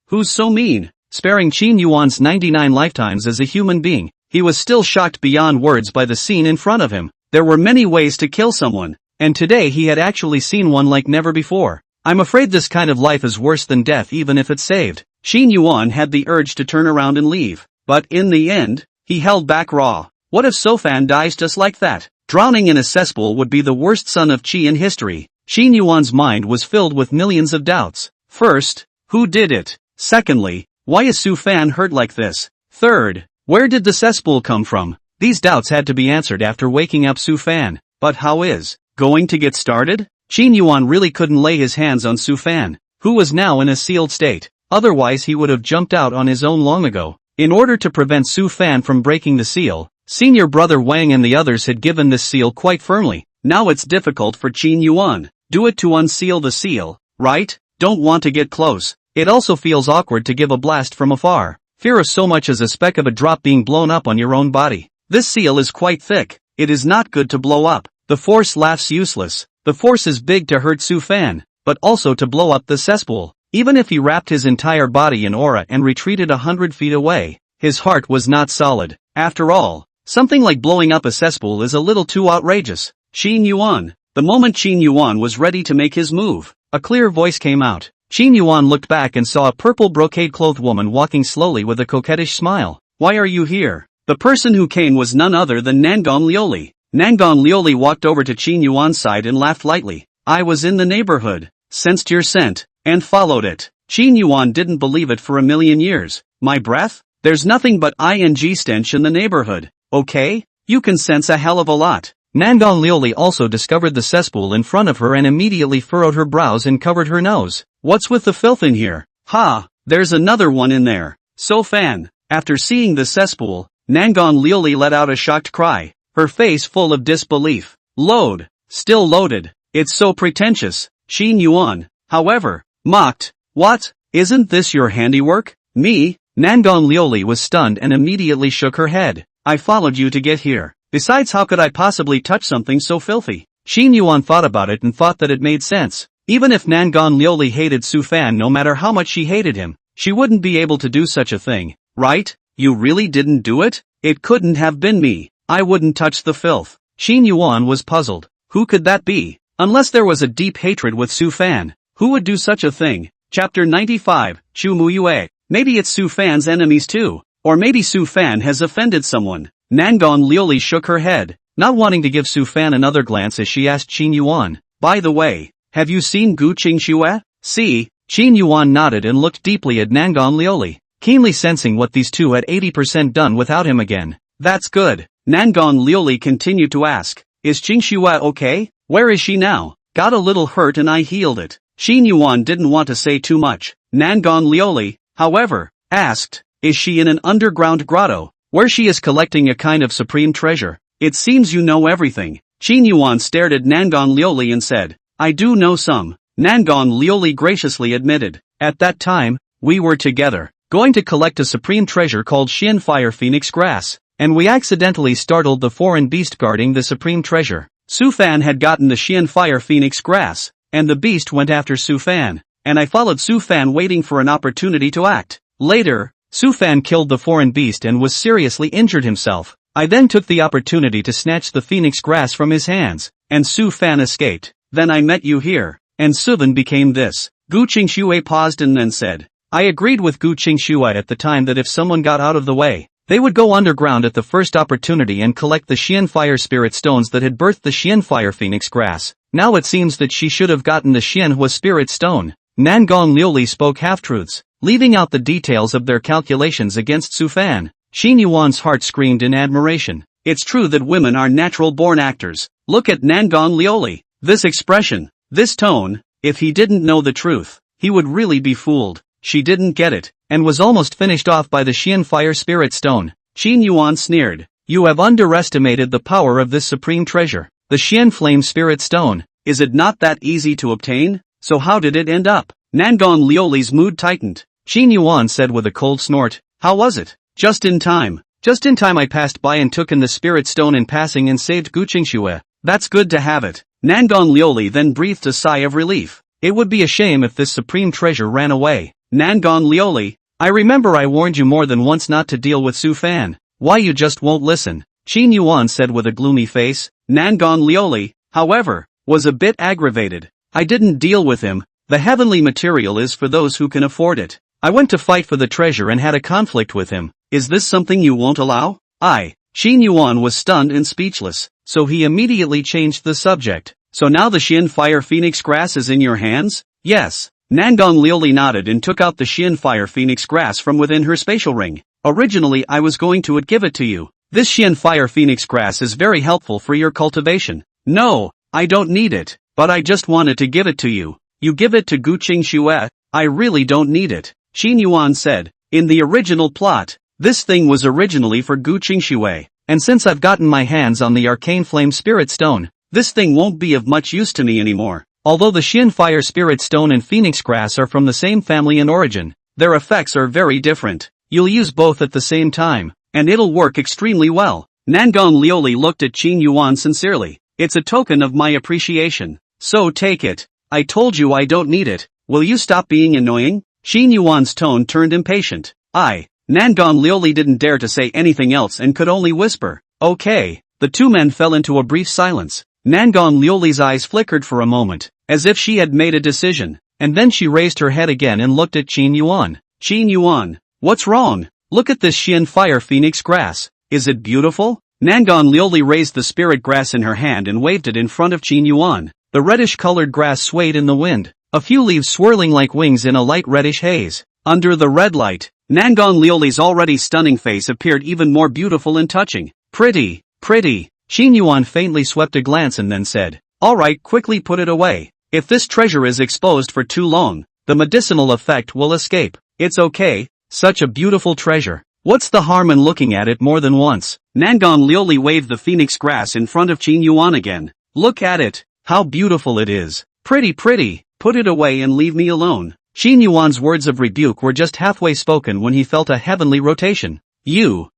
S1: Who's so mean? Sparing Qin Yuan's 99 lifetimes as a human being, he was still shocked beyond words by the scene in front of him. There were many ways to kill someone, and today he had actually seen one like never before. I'm afraid this kind of life is worse than death even if it's saved. Xin Yuan had the urge to turn around and leave, but in the end, he held back raw. What if Sofan dies just like that? Drowning in a cesspool would be the worst son of Qi in history. Xin Yuan's mind was filled with millions of doubts. First, who did it? Secondly, why is Su Fan hurt like this? Third, where did the cesspool come from? These doubts had to be answered after waking up Su Fan. But how is going to get started? Xin Yuan really couldn't lay his hands on Su Fan, who was now in a sealed state. Otherwise he would have jumped out on his own long ago. In order to prevent Su Fan from breaking the seal, senior brother Wang and the others had given this seal quite firmly. Now it's difficult for Xin Yuan. Do it to unseal the seal, right? Don't want to get close. It also feels awkward to give a blast from afar. Fear of so much as a speck of a drop being blown up on your own body. This seal is quite thick. It is not good to blow up. The force laughs useless. The force is big to hurt Su Fan, but also to blow up the cesspool. Even if he wrapped his entire body in aura and retreated 100 feet away, his heart was not solid. After all, something like blowing up a cesspool is a little too outrageous. Xin Yuan. The moment Xin Yuan was ready to make his move, a clear voice came out. Xin Yuan looked back and saw a purple brocade-clothed woman walking slowly with a coquettish smile. Why are you here? The person who came was none other than Nangon Lioli. Nangon Lioli walked over to Xin Yuan's side and laughed lightly. I was in the neighborhood, sensed your scent, and followed it. Xin Yuan didn't believe it for a million years. My breath? There's nothing but ing stench in the neighborhood. Okay? You can sense a hell of a lot. Nangon Lioli also discovered the cesspool in front of her and immediately furrowed her brows and covered her nose. What's with the filth in here? Ha! There's another one in there. So Fan. After seeing the cesspool, Nangon Lioli let out a shocked cry, her face full of disbelief. Load. Still loaded. It's so pretentious. Xin Yuan, however, mocked. What? Isn't this your handiwork? Me? Nangon Lioli was stunned and immediately shook her head. I followed you to get here. Besides, how could I possibly touch something so filthy? Xin Yuan thought about it and thought that it made sense. Even if Nangon Lioli hated Su Fan, no matter how much she hated him, she wouldn't be able to do such a thing, right? You really didn't do it? It couldn't have been me. I wouldn't touch the filth. Xin Yuan was puzzled. Who could that be? Unless there was a deep hatred with Su Fan, who would do such a thing? Chapter 95, Chu Mu Yue. Maybe it's Su Fan's enemies too. Or maybe Su Fan has offended someone. Nangon Lioli shook her head, not wanting to give Su Fan another glance as she asked Xin Yuan. By the way, have you seen Gu Qingxue? See? Xin Yuan nodded and looked deeply at Nangon Lioli, keenly sensing what these two had 80% done without him again. That's good. Nangon Lioli continued to ask, is Qingxue okay? Where is she now? Got a little hurt and I healed it. Xin Yuan didn't want to say too much. Nangon Lioli, however, asked, is she in an underground grotto, where she is collecting a kind of supreme treasure? It seems you know everything. Xin Yuan stared at Nangon Lioli and said, I do know some. Nangon Lioli graciously admitted. At that time, we were together, going to collect a supreme treasure called Xian Fire Phoenix Grass, and we accidentally startled the foreign beast guarding the supreme treasure. Su Fan had gotten the Xian Fire Phoenix Grass, and the beast went after Su Fan, and I followed Su Fan waiting for an opportunity to act. Later, Su Fan killed the foreign beast and was seriously injured himself. I then took the opportunity to snatch the phoenix grass from his hands, and Su Fan escaped. Then I met you here, and Suvan became this. Gu Qingxue paused and then said, I agreed with Gu Qingxue at the time that if someone got out of the way, they would go underground at the first opportunity and collect the Xian Fire Spirit Stones that had birthed the Xian Fire Phoenix Grass. Now it seems that she should have gotten the Xianhua Spirit Stone. Nangon Lioli spoke half-truths, leaving out the details of their calculations against Su Fan. Xin Yuan's heart screamed in admiration. It's true that women are natural-born actors. Look at Nangon Lioli. This expression, this tone, if he didn't know the truth, he would really be fooled. She didn't get it, and was almost finished off by the Xian Fire Spirit Stone. Xin Yuan sneered. You have underestimated the power of this supreme treasure. The Xian Flame Spirit Stone. Is it not that easy to obtain? So how did it end up? Nangon Lioli's mood tightened. Xin Yuan said with a cold snort. How was it? Just in time. Just in time I passed by and took in the Spirit Stone in passing and saved Gu Qingxue. That's good to have it. Nangon Lioli then breathed a sigh of relief. It would be a shame if this supreme treasure ran away. Nangon Lioli, I remember I warned you more than once not to deal with Su Fan. Why you just won't listen? Qin Yuan said with a gloomy face. Nangon Lioli, however, was a bit aggravated. I didn't deal with him. The heavenly material is for those who can afford it. I went to fight for the treasure and had a conflict with him. Is this something you won't allow? Qin Yuan was stunned and speechless, so he immediately changed the subject. So now the Xian Fire Phoenix Grass is in your hands? Yes. Nangon Lioli nodded and took out the Xian Fire Phoenix Grass from within her spatial ring. Originally I was going to give it to you. This Xian Fire Phoenix Grass is very helpful for your cultivation. No, I don't need it, but I just wanted to give it to you. You give it to Gu Qingxue. I really don't need it, Qin Yuan said. In the original plot, this thing was originally for Gu Qingxue, and since I've gotten my hands on the Arcane Flame Spirit Stone, this thing won't be of much use to me anymore. Although the Xian Fire Spirit Stone and Phoenix Grass are from the same family and origin, their effects are very different. You'll use both at the same time, and it'll work extremely well. Nangon Lioli looked at Qin Yuan sincerely. It's a token of my appreciation. So take it. I told you I don't need it. Will you stop being annoying? Qin Yuan's tone turned impatient. Nangon Lioli didn't dare to say anything else and could only whisper, okay. The two men fell into a brief silence. Nangon Lioli's eyes flickered for a moment, as if she had made a decision, and then she raised her head again and looked at Qin Yuan. Qin Yuan, what's wrong? Look at this Xian Fire Phoenix Grass. Is it beautiful? Nangon Lioli raised the spirit grass in her hand and waved it in front of Qin Yuan. The reddish-colored grass swayed in the wind, a few leaves swirling like wings in a light reddish haze. Under the red light, Nangon Lioli's already stunning face appeared even more beautiful and touching. Pretty, pretty. Qin Yuan faintly swept a glance and then said, alright, quickly put it away. If this treasure is exposed for too long, the medicinal effect will escape. It's okay, such a beautiful treasure. What's the harm in looking at it more than once? Nangon Lioli waved the phoenix grass in front of Qin Yuan again. Look at it, how beautiful it is. Pretty, pretty, put it away and leave me alone. Qin Yuan's words of rebuke were just halfway spoken when he felt a heavenly rotation. Qin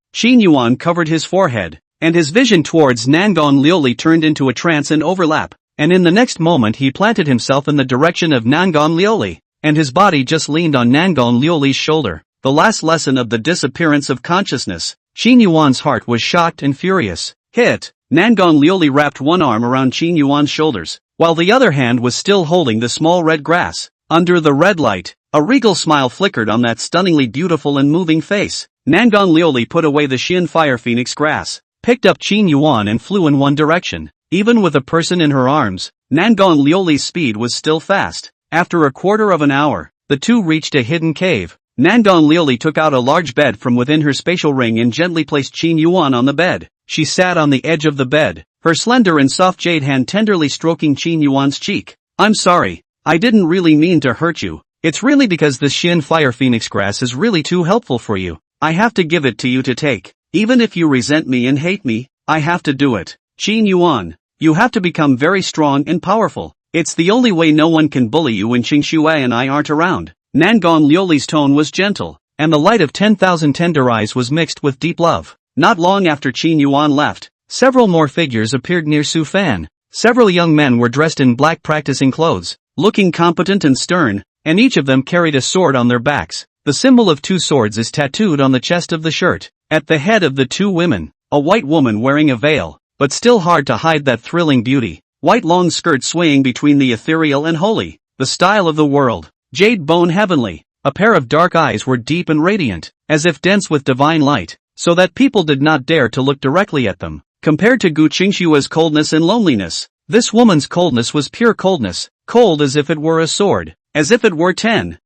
S1: Yuan covered his forehead, and his vision towards Nangon Lioli turned into a trance and overlap, and in the next moment he planted himself in the direction of Nangon Lioli, and his body just leaned on Nangon Lioli's shoulder. The last lesson of the disappearance of consciousness. Qin Yuan's heart was shocked and furious. Nangon Lioli wrapped one arm around Qin Yuan's shoulders, while the other hand was still holding the small red grass. Under the red light, a regal smile flickered on that stunningly beautiful and moving face. Nangon Lioli put away the Xian Fire Phoenix Grass, picked up Qin Yuan and flew in one direction. Even with a person in her arms, Nangon Lioli's speed was still fast. After a quarter of an hour, the two reached a hidden cave. Nangon Lioli took out a large bed from within her spatial ring and gently placed Qin Yuan on the bed. She sat on the edge of the bed, her slender and soft jade hand tenderly stroking Qin Yuan's cheek. I'm sorry, I didn't really mean to hurt you. It's really because this Xian Fire Phoenix Grass is really too helpful for you. I have to give it to you to take. Even if you resent me and hate me, I have to do it. Qin Yuan, you have to become very strong and powerful. It's the only way. No one can bully you when Qingxue and I aren't around. Nangon Lioli's tone was gentle, and the light of 10,000 tender eyes was mixed with deep love. Not long after Qin Yuan left, several more figures appeared near Su Fan. Several young men were dressed in black practicing clothes, looking competent and stern, and each of them carried a sword on their backs. The symbol of two swords is tattooed on the chest of the shirt. At the head of the two women, a white woman wearing a veil, but still hard to hide that thrilling beauty. White long skirt swaying between the ethereal and holy, the style of the world. Jade bone heavenly. A pair of dark eyes were deep and radiant, as if dense with divine light, so that people did not dare to look directly at them. Compared to Gu Qingxue's coldness and loneliness, this woman's coldness was pure coldness, cold as if it were a sword, as if it were 10,000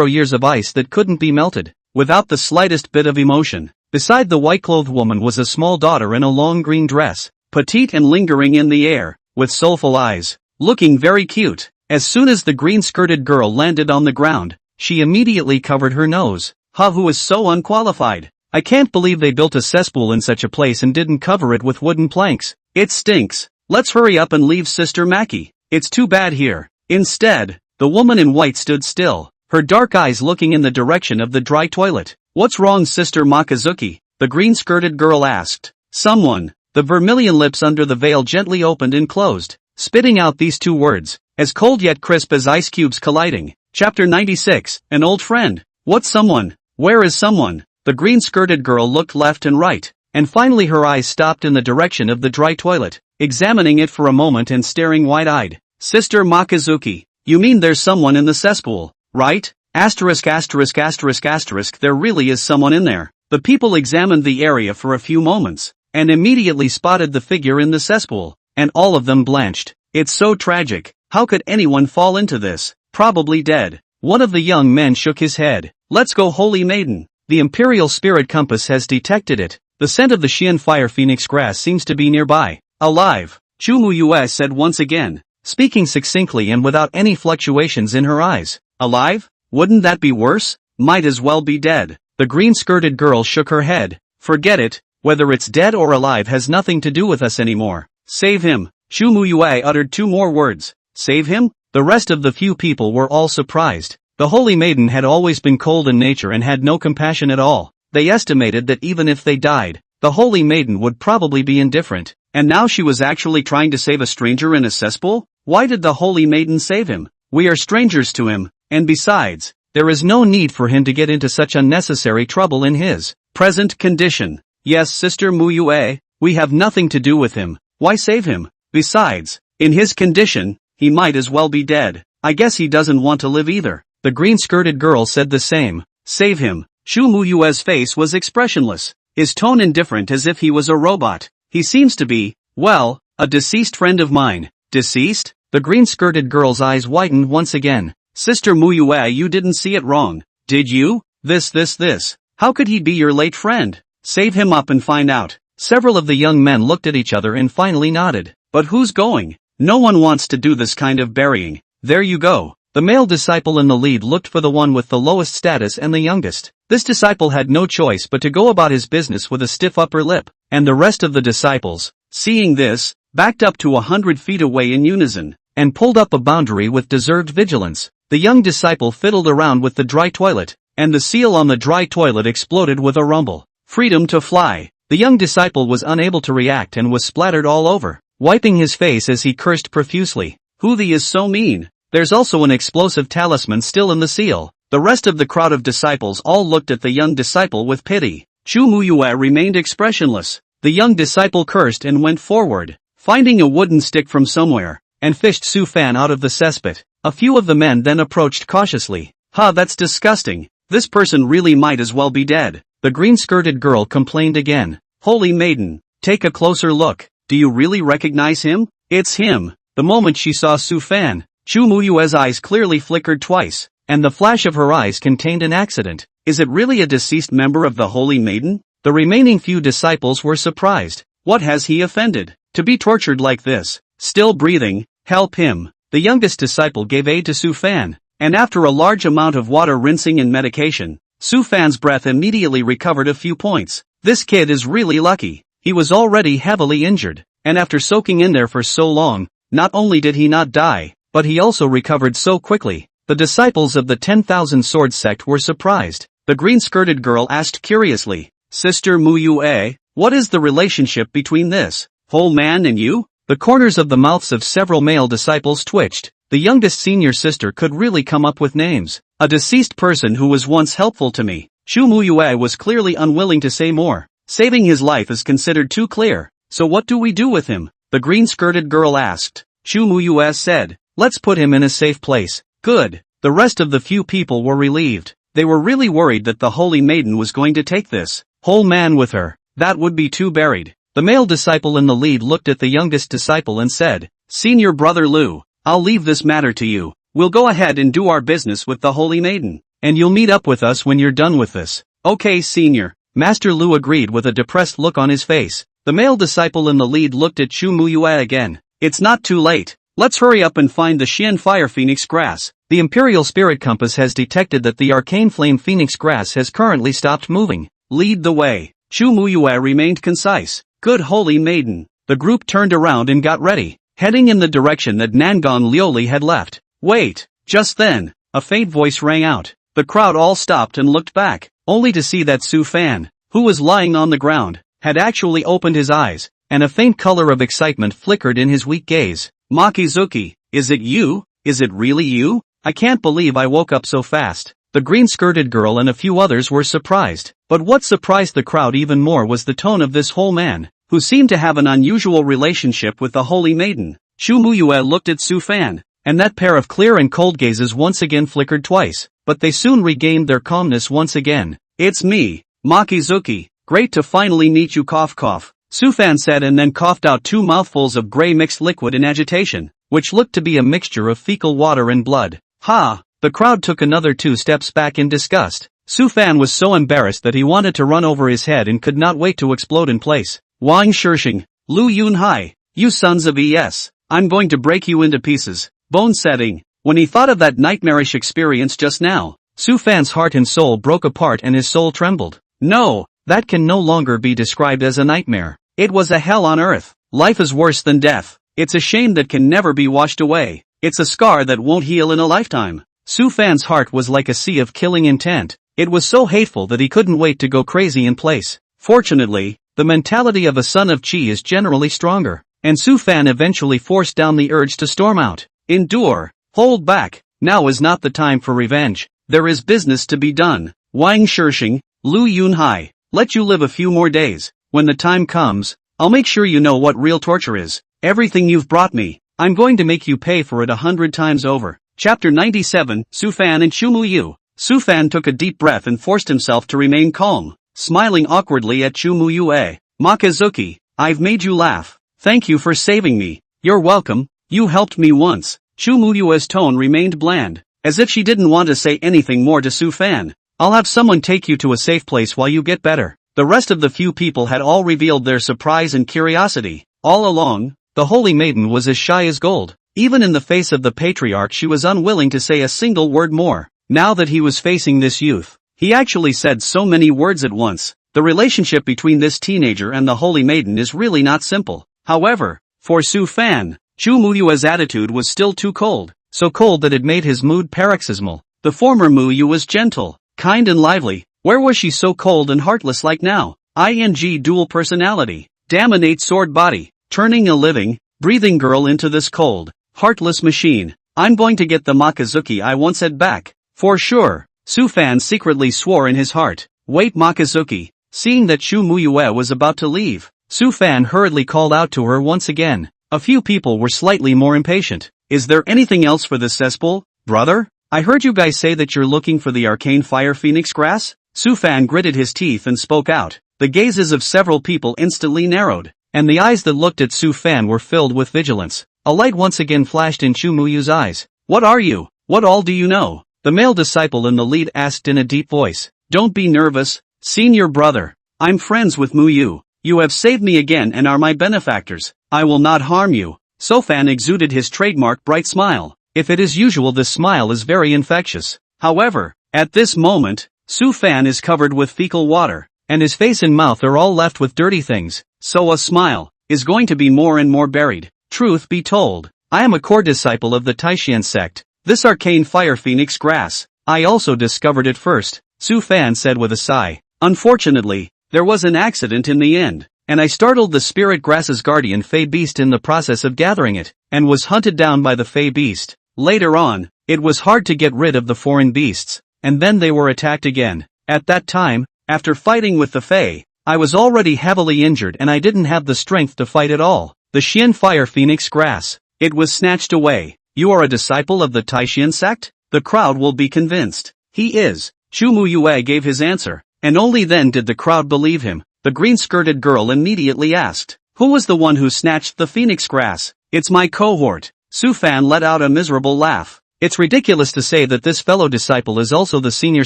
S1: years of ice that couldn't be melted, without the slightest bit of emotion. Beside the white-clothed woman was a small daughter in a long green dress, petite and lingering in the air, with soulful eyes, looking very cute. As soon as the green-skirted girl landed on the ground, she immediately covered her nose. Who is so unqualified? I can't believe they built a cesspool in such a place and didn't cover it with wooden planks. It stinks. Let's hurry up and leave Sister Maki. It's too bad here. Instead, the woman in white stood still, her dark eyes looking in the direction of the dry toilet. What's wrong, Sister Makazuki? The green-skirted girl asked. Someone. The vermilion lips under the veil gently opened and closed, spitting out these two words, as cold yet crisp as ice cubes colliding. Chapter 96, An old friend. What someone? Where is someone? The green-skirted girl looked left and right, and finally her eyes stopped in the direction of the dry toilet, examining it for a moment and staring wide-eyed. Sister Makazuki, you mean there's someone in the cesspool, right? Asterisk asterisk asterisk asterisk there really is someone in there. The people examined the area for a few moments, and immediately spotted the figure in the cesspool, and all of them blanched. It's so tragic, how could anyone fall into this? Probably dead. One of the young men shook his head. Let's go, holy maiden. The Imperial Spirit Compass has detected it. The scent of the Xian Fire Phoenix grass seems to be nearby. Alive, Chumuyue said once again, speaking succinctly and without any fluctuations in her eyes. Alive? Wouldn't that be worse? Might as well be dead. The green-skirted girl shook her head. Forget it, whether it's dead or alive has nothing to do with us anymore. Save him. Chumuyue uttered two more words. Save him? The rest of the few people were all surprised. The holy maiden had always been cold in nature and had no compassion at all. They estimated that even if they died, the holy maiden would probably be indifferent. And now she was actually trying to save a stranger in a cesspool? Why did the holy maiden save him? We are strangers to him, and besides, there is no need for him to get into such unnecessary trouble in his present condition. Yes, Sister Muyue, we have nothing to do with him. Why save him? Besides, in his condition, he might as well be dead. I guess he doesn't want to live either. The green-skirted girl said the same. Save him. Shu Muyue's face was expressionless, his tone indifferent as if he was a robot. He seems to be, well, a deceased friend of mine. Deceased? The green-skirted girl's eyes widened once again. Sister Muyue, you didn't see it wrong, did you? This. How could he be your late friend? Save him up and find out. Several of the young men looked at each other and finally nodded. But who's going? No one wants to do this kind of burying. There you go. The male disciple in the lead looked for the one with the lowest status and the youngest. This disciple had no choice but to go about his business with a stiff upper lip, and the rest of the disciples, seeing this, backed up to 100 feet away in unison, and pulled up a boundary with deserved vigilance. The young disciple fiddled around with the dry toilet, and the seal on the dry toilet exploded with a rumble. Freedom to fly. The young disciple was unable to react and was splattered all over, wiping his face as he cursed profusely. Hoothie is so mean. There's also an explosive talisman still in the seal. The rest of the crowd of disciples all looked at the young disciple with pity. Chu Muyue remained expressionless. The young disciple cursed and went forward, finding a wooden stick from somewhere, and fished Su Fan out of the cesspit. A few of the men then approached cautiously. That's disgusting. This person really might as well be dead. The green-skirted girl complained again. Holy maiden, take a closer look. Do you really recognize him? It's him. The moment she saw Su Fan, Chu Muyue's eyes clearly flickered twice, and the flash of her eyes contained an accident. Is it really a deceased member of the Holy Maiden? The remaining few disciples were surprised. What has he offended? To be tortured like this? Still breathing, help him. The youngest disciple gave aid to Su Fan, and after a large amount of water rinsing and medication, Su Fan's breath immediately recovered a few points. This kid is really lucky. He was already heavily injured, and after soaking in there for so long, not only did he not die, but he also recovered so quickly. The disciples of the 10,000 Sword sect were surprised. The green-skirted girl asked curiously, Sister Muyue, what is the relationship between this whole man and you? The corners of the mouths of several male disciples twitched. The youngest senior sister could really come up with names. A deceased person who was once helpful to me. Shu Muyue was clearly unwilling to say more. Saving his life is considered too clear. So what do we do with him? The green-skirted girl asked. Shu Muyue said, let's put him in a safe place. Good. The rest of the few people were relieved. They were really worried that the Holy Maiden was going to take this whole man with her. That would be too buried. The male disciple in the lead looked at the youngest disciple and said, Senior Brother Lu, I'll leave this matter to you. We'll go ahead and do our business with the Holy Maiden, and you'll meet up with us when you're done with this. Okay, Senior. Master Lu agreed with a depressed look on his face. The male disciple in the lead looked at Chu Muyue again. It's not too late. Let's hurry up and find the Xian Fire Phoenix grass. The Imperial Spirit Compass has detected that the Arcane Flame Phoenix grass has currently stopped moving. Lead the way. Chu Muyue remained concise. Good Holy Maiden. The group turned around and got ready, heading in the direction that Nangon Lioli had left. Wait. Just then, a faint voice rang out. The crowd all stopped and looked back, only to see that Su Fan, who was lying on the ground, had actually opened his eyes, and a faint color of excitement flickered in his weak gaze. Makizuki, is it you? Is it really you? I can't believe I woke up so fast. The green-skirted girl and a few others were surprised. But what surprised the crowd even more was the tone of this whole man, who seemed to have an unusual relationship with the holy maiden. Chu Muyue looked at Su Fan, and that pair of clear and cold gazes once again flickered twice, but they soon regained their calmness once again. "It's me, Makizuki. Great to finally meet you, cough cough," Su Fan said, and then coughed out 2 mouthfuls of gray mixed liquid in agitation, which looked to be a mixture of fecal water and blood. "Ha!" The crowd took another 2 steps back in disgust. Su Fan was so embarrassed that he wanted to run over his head and could not wait to explode in place. "Wang Shishing, Lu Yunhai, you sons of ES, I'm going to break you into pieces." Bone setting. When he thought of that nightmarish experience just now, Su Fan's heart and soul broke apart and his soul trembled. No, that can no longer be described as a nightmare. It was a hell on earth. Life is worse than death. It's a shame that can never be washed away. It's a scar that won't heal in a lifetime. Su Fan's heart was like a sea of killing intent. It was so hateful that he couldn't wait to go crazy in place. Fortunately, the mentality of a son of Qi is generally stronger, and Su Fan eventually forced down the urge to storm out. Endure. Hold back. Now is not the time for revenge. There is business to be done. Wang Shishing, Lu Yunhai, let you live a few more days. When the time comes, I'll make sure you know what real torture is. Everything you've brought me, I'm going to make you pay for it 100 times over. Chapter 97, Su Fan and Chu Muyu. Su Fan took a deep breath and forced himself to remain calm, smiling awkwardly at Chu Muyue. "Makizuki, I've made you laugh. Thank you for saving me." "You're welcome, you helped me once." Chu Muyue's tone remained bland, as if she didn't want to say anything more to Su Fan. "I'll have someone take you to a safe place while you get better." The rest of the few people had all revealed their surprise and curiosity. All along, the holy maiden was as shy as gold. Even in the face of the patriarch, she was unwilling to say a single word more. Now that he was facing this youth, he actually said so many words at once. The relationship between this teenager and the holy maiden is really not simple. However, for Su Fan, Chu Muyue's attitude was still too cold, so cold that it made his mood paroxysmal. The former Muyu was gentle, kind and lively. Where was she so cold and heartless like now? Dual personality. Damnate sword body. Turning a living, breathing girl into this cold, heartless machine. I'm going to get the Makizuki I once had back. For sure. Su Fan secretly swore in his heart. "Wait, Makizuki." Seeing that Chu Muyue was about to leave, Su Fan hurriedly called out to her once again. A few people were slightly more impatient. "Is there anything else for this cesspool, brother? I heard you guys say that you're looking for the arcane fire phoenix grass?" Su Fan gritted his teeth and spoke out. The gazes of several people instantly narrowed, and the eyes that looked at Su Fan were filled with vigilance. A light once again flashed in Chu Muyu's eyes. "What are you? What all do you know?" The male disciple in the lead asked in a deep voice. "Don't be nervous, senior brother. I'm friends with Muyu. You have saved me again and are my benefactors. I will not harm you." Su Fan exuded his trademark bright smile. If it is usual, this smile is very infectious. However, at this moment, Su Fan is covered with fecal water, and his face and mouth are all left with dirty things, so a smile is going to be more and more buried. Truth be told, I am a core disciple of the Taishan sect. This arcane fire phoenix grass, I also discovered it first, Su Fan said with a sigh. Unfortunately, there was an accident in the end, and I startled the spirit grass's guardian Fey Beast in the process of gathering it, and was hunted down by the Fey Beast. Later on, it was hard to get rid of the foreign beasts, and then they were attacked again. At that time, after fighting with the Fey, I was already heavily injured and I didn't have the strength to fight at all. The Xian Fire Phoenix grass. It was snatched away. You are a disciple of the Taishan sect? The crowd will be convinced. He is. Chu Muyue gave his answer, and only then did the crowd believe him. The green-skirted girl immediately asked, "Who was the one who snatched the phoenix grass?" "It's my cohort." Su Fan let out a miserable laugh. It's ridiculous to say that this fellow disciple is also the senior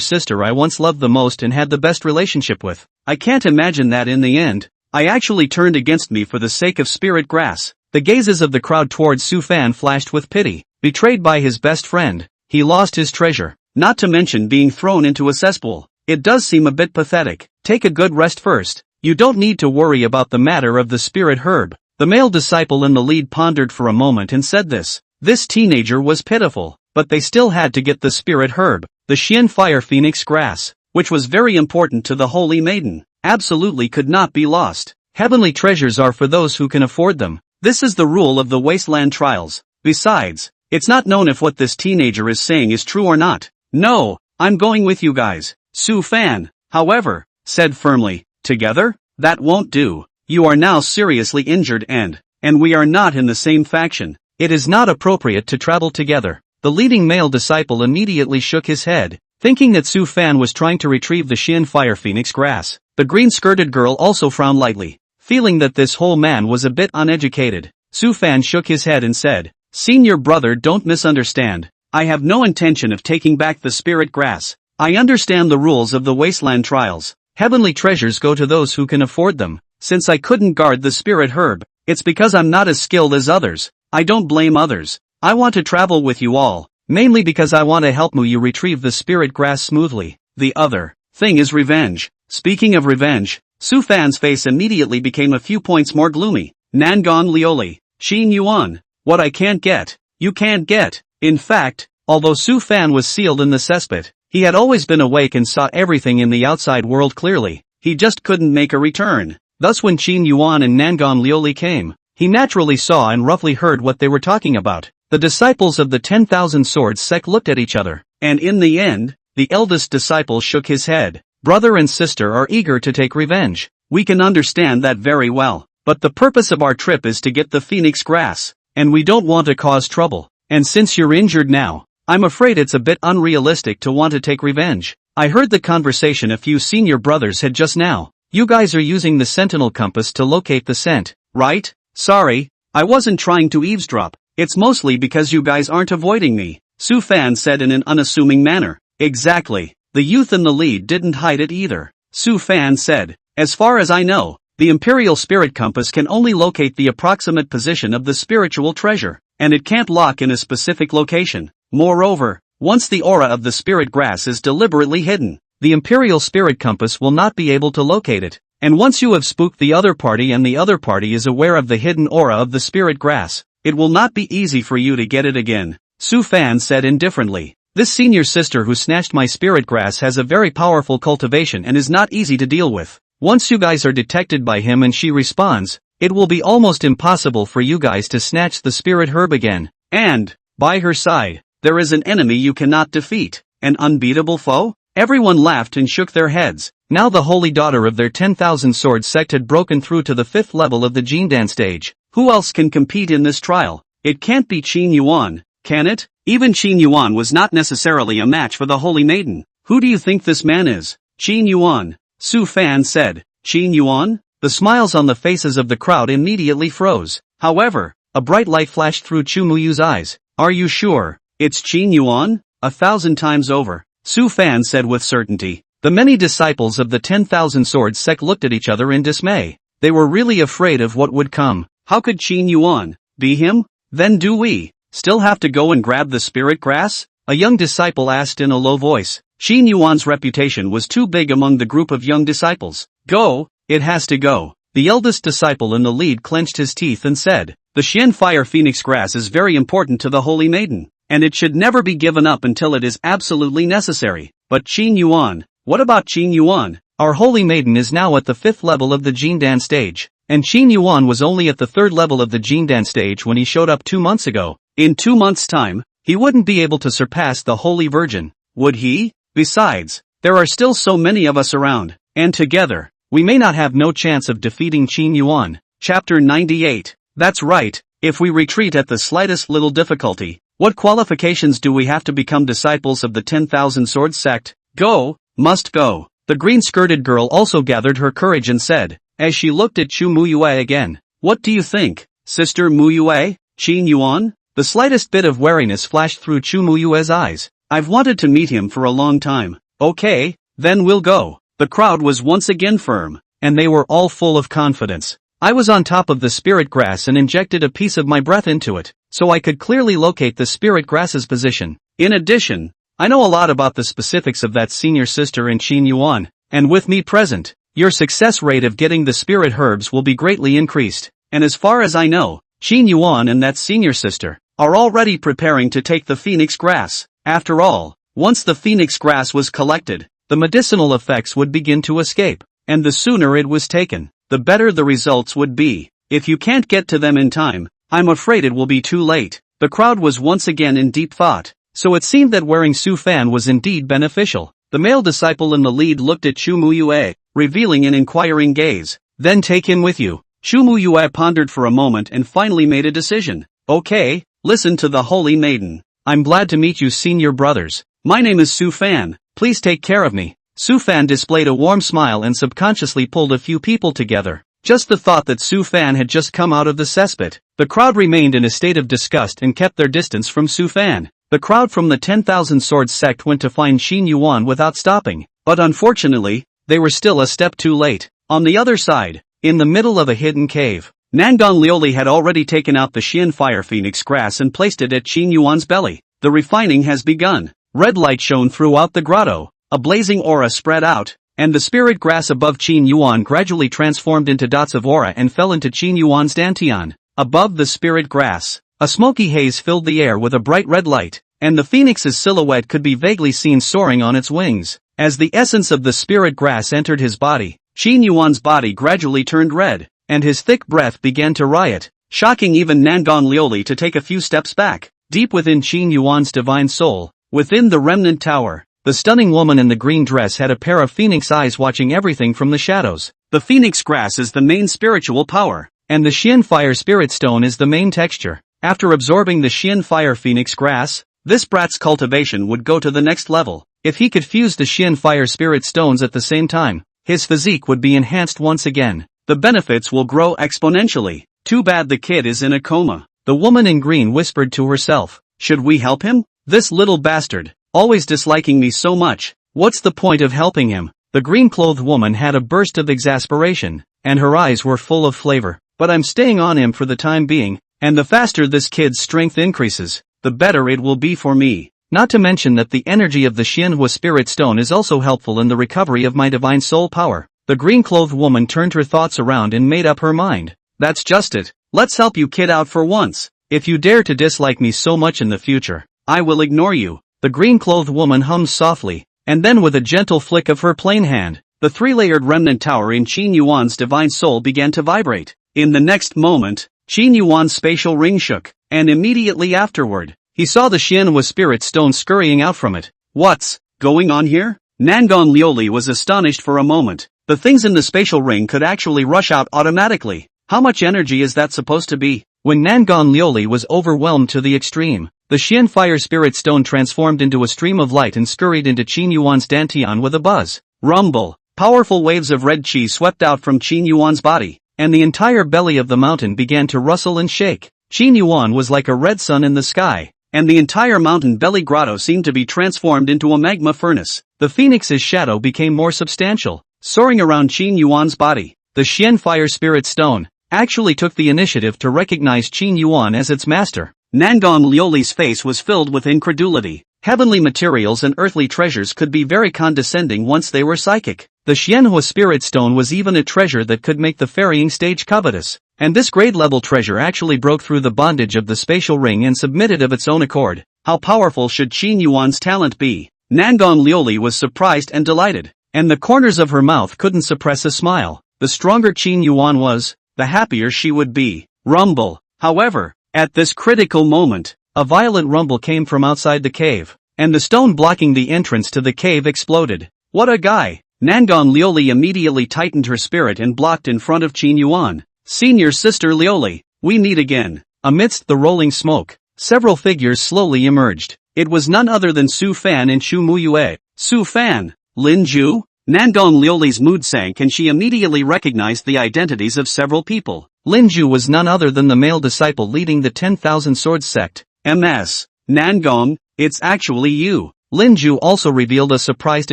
S1: sister I once loved the most and had the best relationship with. I can't imagine that in the end, I actually turned against me for the sake of spirit grass. The gazes of the crowd towards Su Fan flashed with pity. Betrayed by his best friend, he lost his treasure, not to mention being thrown into a cesspool. It does seem a bit pathetic. Take a good rest first. You don't need to worry about the matter of the spirit herb. The male disciple in the lead pondered for a moment and said this. This teenager was pitiful, but they still had to get the spirit herb, the Xian Fire Phoenix grass, which was very important to the Holy Maiden, absolutely could not be lost. Heavenly treasures are for those who can afford them. This is the rule of the Wasteland Trials. Besides, it's not known if what this teenager is saying is true or not. No, I'm going with you guys. Su Fan, however, said firmly, "Together? That won't do. You are now seriously injured and we are not in the same faction. It is not appropriate to travel together." The leading male disciple immediately shook his head, thinking that Su Fan was trying to retrieve the Xian Fire Phoenix grass. The green-skirted girl also frowned lightly, feeling that this whole man was a bit uneducated. Su Fan shook his head and said, "Senior brother, don't misunderstand. I have no intention of taking back the spirit grass. I understand the rules of the wasteland trials. Heavenly treasures go to those who can afford them. Since I couldn't guard the spirit herb, it's because I'm not as skilled as others. I don't blame others. I want to travel with you all, mainly because I want to help you retrieve the spirit grass smoothly. The other thing is revenge." Speaking of revenge, Su Fan's face immediately became a few points more gloomy. "Nangon Lioli, Xin Yuan, what I can't get, you can't get." In fact, although Su Fan was sealed in the cesspit, he had always been awake and saw everything in the outside world clearly. He just couldn't make a return. Thus when Xin Yuan and Nangon Lioli came, he naturally saw and roughly heard what they were talking about. The disciples of the 10,000 Swords sect looked at each other, and in the end, the eldest disciple shook his head. "Brother and sister are eager to take revenge. We can understand that very well. But the purpose of our trip is to get the phoenix grass, and we don't want to cause trouble. And since you're injured now, I'm afraid it's a bit unrealistic to want to take revenge." I heard the conversation a few senior brothers had just now. "You guys are using the sentinel compass to locate the scent, right?" "Sorry, I wasn't trying to eavesdrop. It's mostly because you guys aren't avoiding me," Su Fan said in an unassuming manner. "Exactly. The youth in the lead didn't hide it either," Su Fan said. "As far as I know, the Imperial Spirit Compass can only locate the approximate position of the spiritual treasure, and it can't lock in a specific location. Moreover, once the aura of the spirit grass is deliberately hidden, the Imperial Spirit Compass will not be able to locate it. And once you have spooked the other party and the other party is aware of the hidden aura of the spirit grass, it will not be easy for you to get it again," Su Fan said indifferently. "This senior sister who snatched my spirit grass has a very powerful cultivation and is not easy to deal with. Once you guys are detected by him and she responds, it will be almost impossible for you guys to snatch the spirit herb again. And, by her side, there is an enemy you cannot defeat, an unbeatable foe." Everyone laughed and shook their heads. Now the holy daughter of their 10,000 Swords sect had broken through to the 5th level of the Jindan stage. Who else can compete in this trial? It can't be Qin Yuan, can it? Even Qin Yuan was not necessarily a match for the holy maiden. "Who do you think this man is?" "Qin Yuan," Su Fan said. "Qin Yuan?" The smiles on the faces of the crowd immediately froze. However, a bright light flashed through Chu Muyu's eyes. "Are you sure? It's Qin Yuan?" "1,000 times over," Su Fan said with certainty. The many disciples of the 10,000 Swords sect looked at each other in dismay. They were really afraid of what would come. How could Qin Yuan be him? "Then do we still have to go and grab the spirit grass?" a young disciple asked in a low voice. Qin Yuan's reputation was too big among the group of young disciples. "Go, it has to go." The eldest disciple in the lead clenched his teeth and said, "The Xian Fire Phoenix grass is very important to the holy maiden, and it should never be given up until it is absolutely necessary." "But Qin Yuan, what about Qin Yuan? Our holy maiden is now at the 5th level of the Jindan stage, and Qin Yuan was only at the 3rd level of the Jindan stage when he showed up 2 months ago. In 2 months' time, he wouldn't be able to surpass the Holy Virgin, would he? Besides, there are still so many of us around, and together, we may not have no chance of defeating Qin Yuan." Chapter 98. That's right, if we retreat at the slightest little difficulty, what qualifications do we have to become disciples of the 10,000 Swords sect? Go, must go. The green-skirted girl also gathered her courage and said, as she looked at Chu Muyue again, "What do you think, Sister Muyue, Qin Yuan?" The slightest bit of wariness flashed through Chu Muyue's eyes. "I've wanted to meet him for a long time." "Okay, then we'll go." The crowd was once again firm, and they were all full of confidence. I was on top of the spirit grass and injected a piece of my breath into it, so I could clearly locate the spirit grass's position. In addition, I know a lot about the specifics of that senior sister in Qin Yuan, and with me present, your success rate of getting the spirit herbs will be greatly increased. And as far as I know, Qin Yuan and that senior sister are already preparing to take the phoenix grass. After all, once the phoenix grass was collected, the medicinal effects would begin to escape, and the sooner it was taken, the better the results would be. If you can't get to them in time, I'm afraid it will be too late. The crowd was once again in deep thought, so it seemed that wearing Su Fan was indeed beneficial. The male disciple in the lead looked at Chu Muyue, revealing an inquiring gaze. Then take him with you. Shu Muyue pondered for a moment and finally made a decision. Okay, listen to the holy maiden. I'm glad to meet you, senior brothers. My name is Su Fan. Please take care of me. Su Fan displayed a warm smile and subconsciously pulled a few people together. Just the thought that Su Fan had just come out of the cesspit. The crowd remained in a state of disgust and kept their distance from Su Fan. The crowd from the 10,000 Swords sect went to find Xin Yuan without stopping. But unfortunately, they were still a step too late. On the other side, in the middle of a hidden cave, Nangon Lioli had already taken out the Xian Fire Phoenix grass and placed it at Xin Yuan's belly. The refining has begun. Red light shone throughout the grotto. A blazing aura spread out, and the spirit grass above Qin Yuan gradually transformed into dots of aura and fell into Qin Yuan's dantian. Above the spirit grass, a smoky haze filled the air with a bright red light, and the phoenix's silhouette could be vaguely seen soaring on its wings. As the essence of the spirit grass entered his body, Qin Yuan's body gradually turned red, and his thick breath began to riot, shocking even Nangon Lioli to take a few steps back. Deep within Qin Yuan's divine soul, within the remnant tower, the stunning woman in the green dress had a pair of phoenix eyes watching everything from the shadows. The phoenix grass is the main spiritual power, and the Xian Fire Spirit Stone is the main texture. After absorbing the Xian Fire Phoenix grass, this brat's cultivation would go to the next level. If he could fuse the Xian Fire Spirit Stones at the same time, his physique would be enhanced once again. The benefits will grow exponentially. Too bad the kid is in a coma. The woman in green whispered to herself. Should we help him? This little bastard, always disliking me so much. What's the point of helping him? The green-clothed woman had a burst of exasperation, and her eyes were full of flavor. But I'm staying on him for the time being, and the faster this kid's strength increases, the better it will be for me. Not to mention that the energy of the Xianhua Spirit Stone is also helpful in the recovery of my divine soul power. The green-clothed woman turned her thoughts around and made up her mind. That's just it. Let's help you kid out for once. If you dare to dislike me so much in the future, I will ignore you. The green-clothed woman hummed softly, and then with a gentle flick of her plain hand, the three-layered remnant tower in Qin Yuan's divine soul began to vibrate. In the next moment, Qin Yuan's spatial ring shook, and immediately afterward, he saw the Xianhua Spirit Stone scurrying out from it. What's going on here? Nangon Lioli was astonished for a moment. The things in the spatial ring could actually rush out automatically. How much energy is that supposed to be? When Nangon Lioli was overwhelmed to the extreme, the Xian Fire Spirit Stone transformed into a stream of light and scurried into Qin Yuan's dantian with a buzz. Rumble! Powerful waves of red qi swept out from Qin Yuan's body, and the entire belly of the mountain began to rustle and shake. Qin Yuan was like a red sun in the sky, and the entire mountain belly grotto seemed to be transformed into a magma furnace. The phoenix's shadow became more substantial, soaring around Qin Yuan's body. The Xian Fire Spirit Stone actually took the initiative to recognize Qin Yuan as its master. Nangon Lioli's face was filled with incredulity. Heavenly materials and earthly treasures could be very condescending once they were psychic. The Xianhua Spirit Stone was even a treasure that could make the ferrying stage covetous. And this grade-level treasure actually broke through the bondage of the spatial ring and submitted of its own accord. How powerful should Qin Yuan's talent be? Nangon Lioli was surprised and delighted, and the corners of her mouth couldn't suppress a smile. The stronger Qin Yuan was, the happier she would be. Rumble. However, at this critical moment, a violent rumble came from outside the cave, and the stone blocking the entrance to the cave exploded. What a guy! Nangon Lioli immediately tightened her spirit and blocked in front of Qin Yuan. Senior sister Lioli, we meet again. Amidst the rolling smoke, several figures slowly emerged. It was none other than Su Fan and Shu Muyue. Su Fan, Lin Ju? Nangon Lioli's mood sank and she immediately recognized the identities of several people. Lin Ju was none other than the male disciple leading the 10,000 Swords sect. MS. Nangon, it's actually you. Lin Ju also revealed a surprised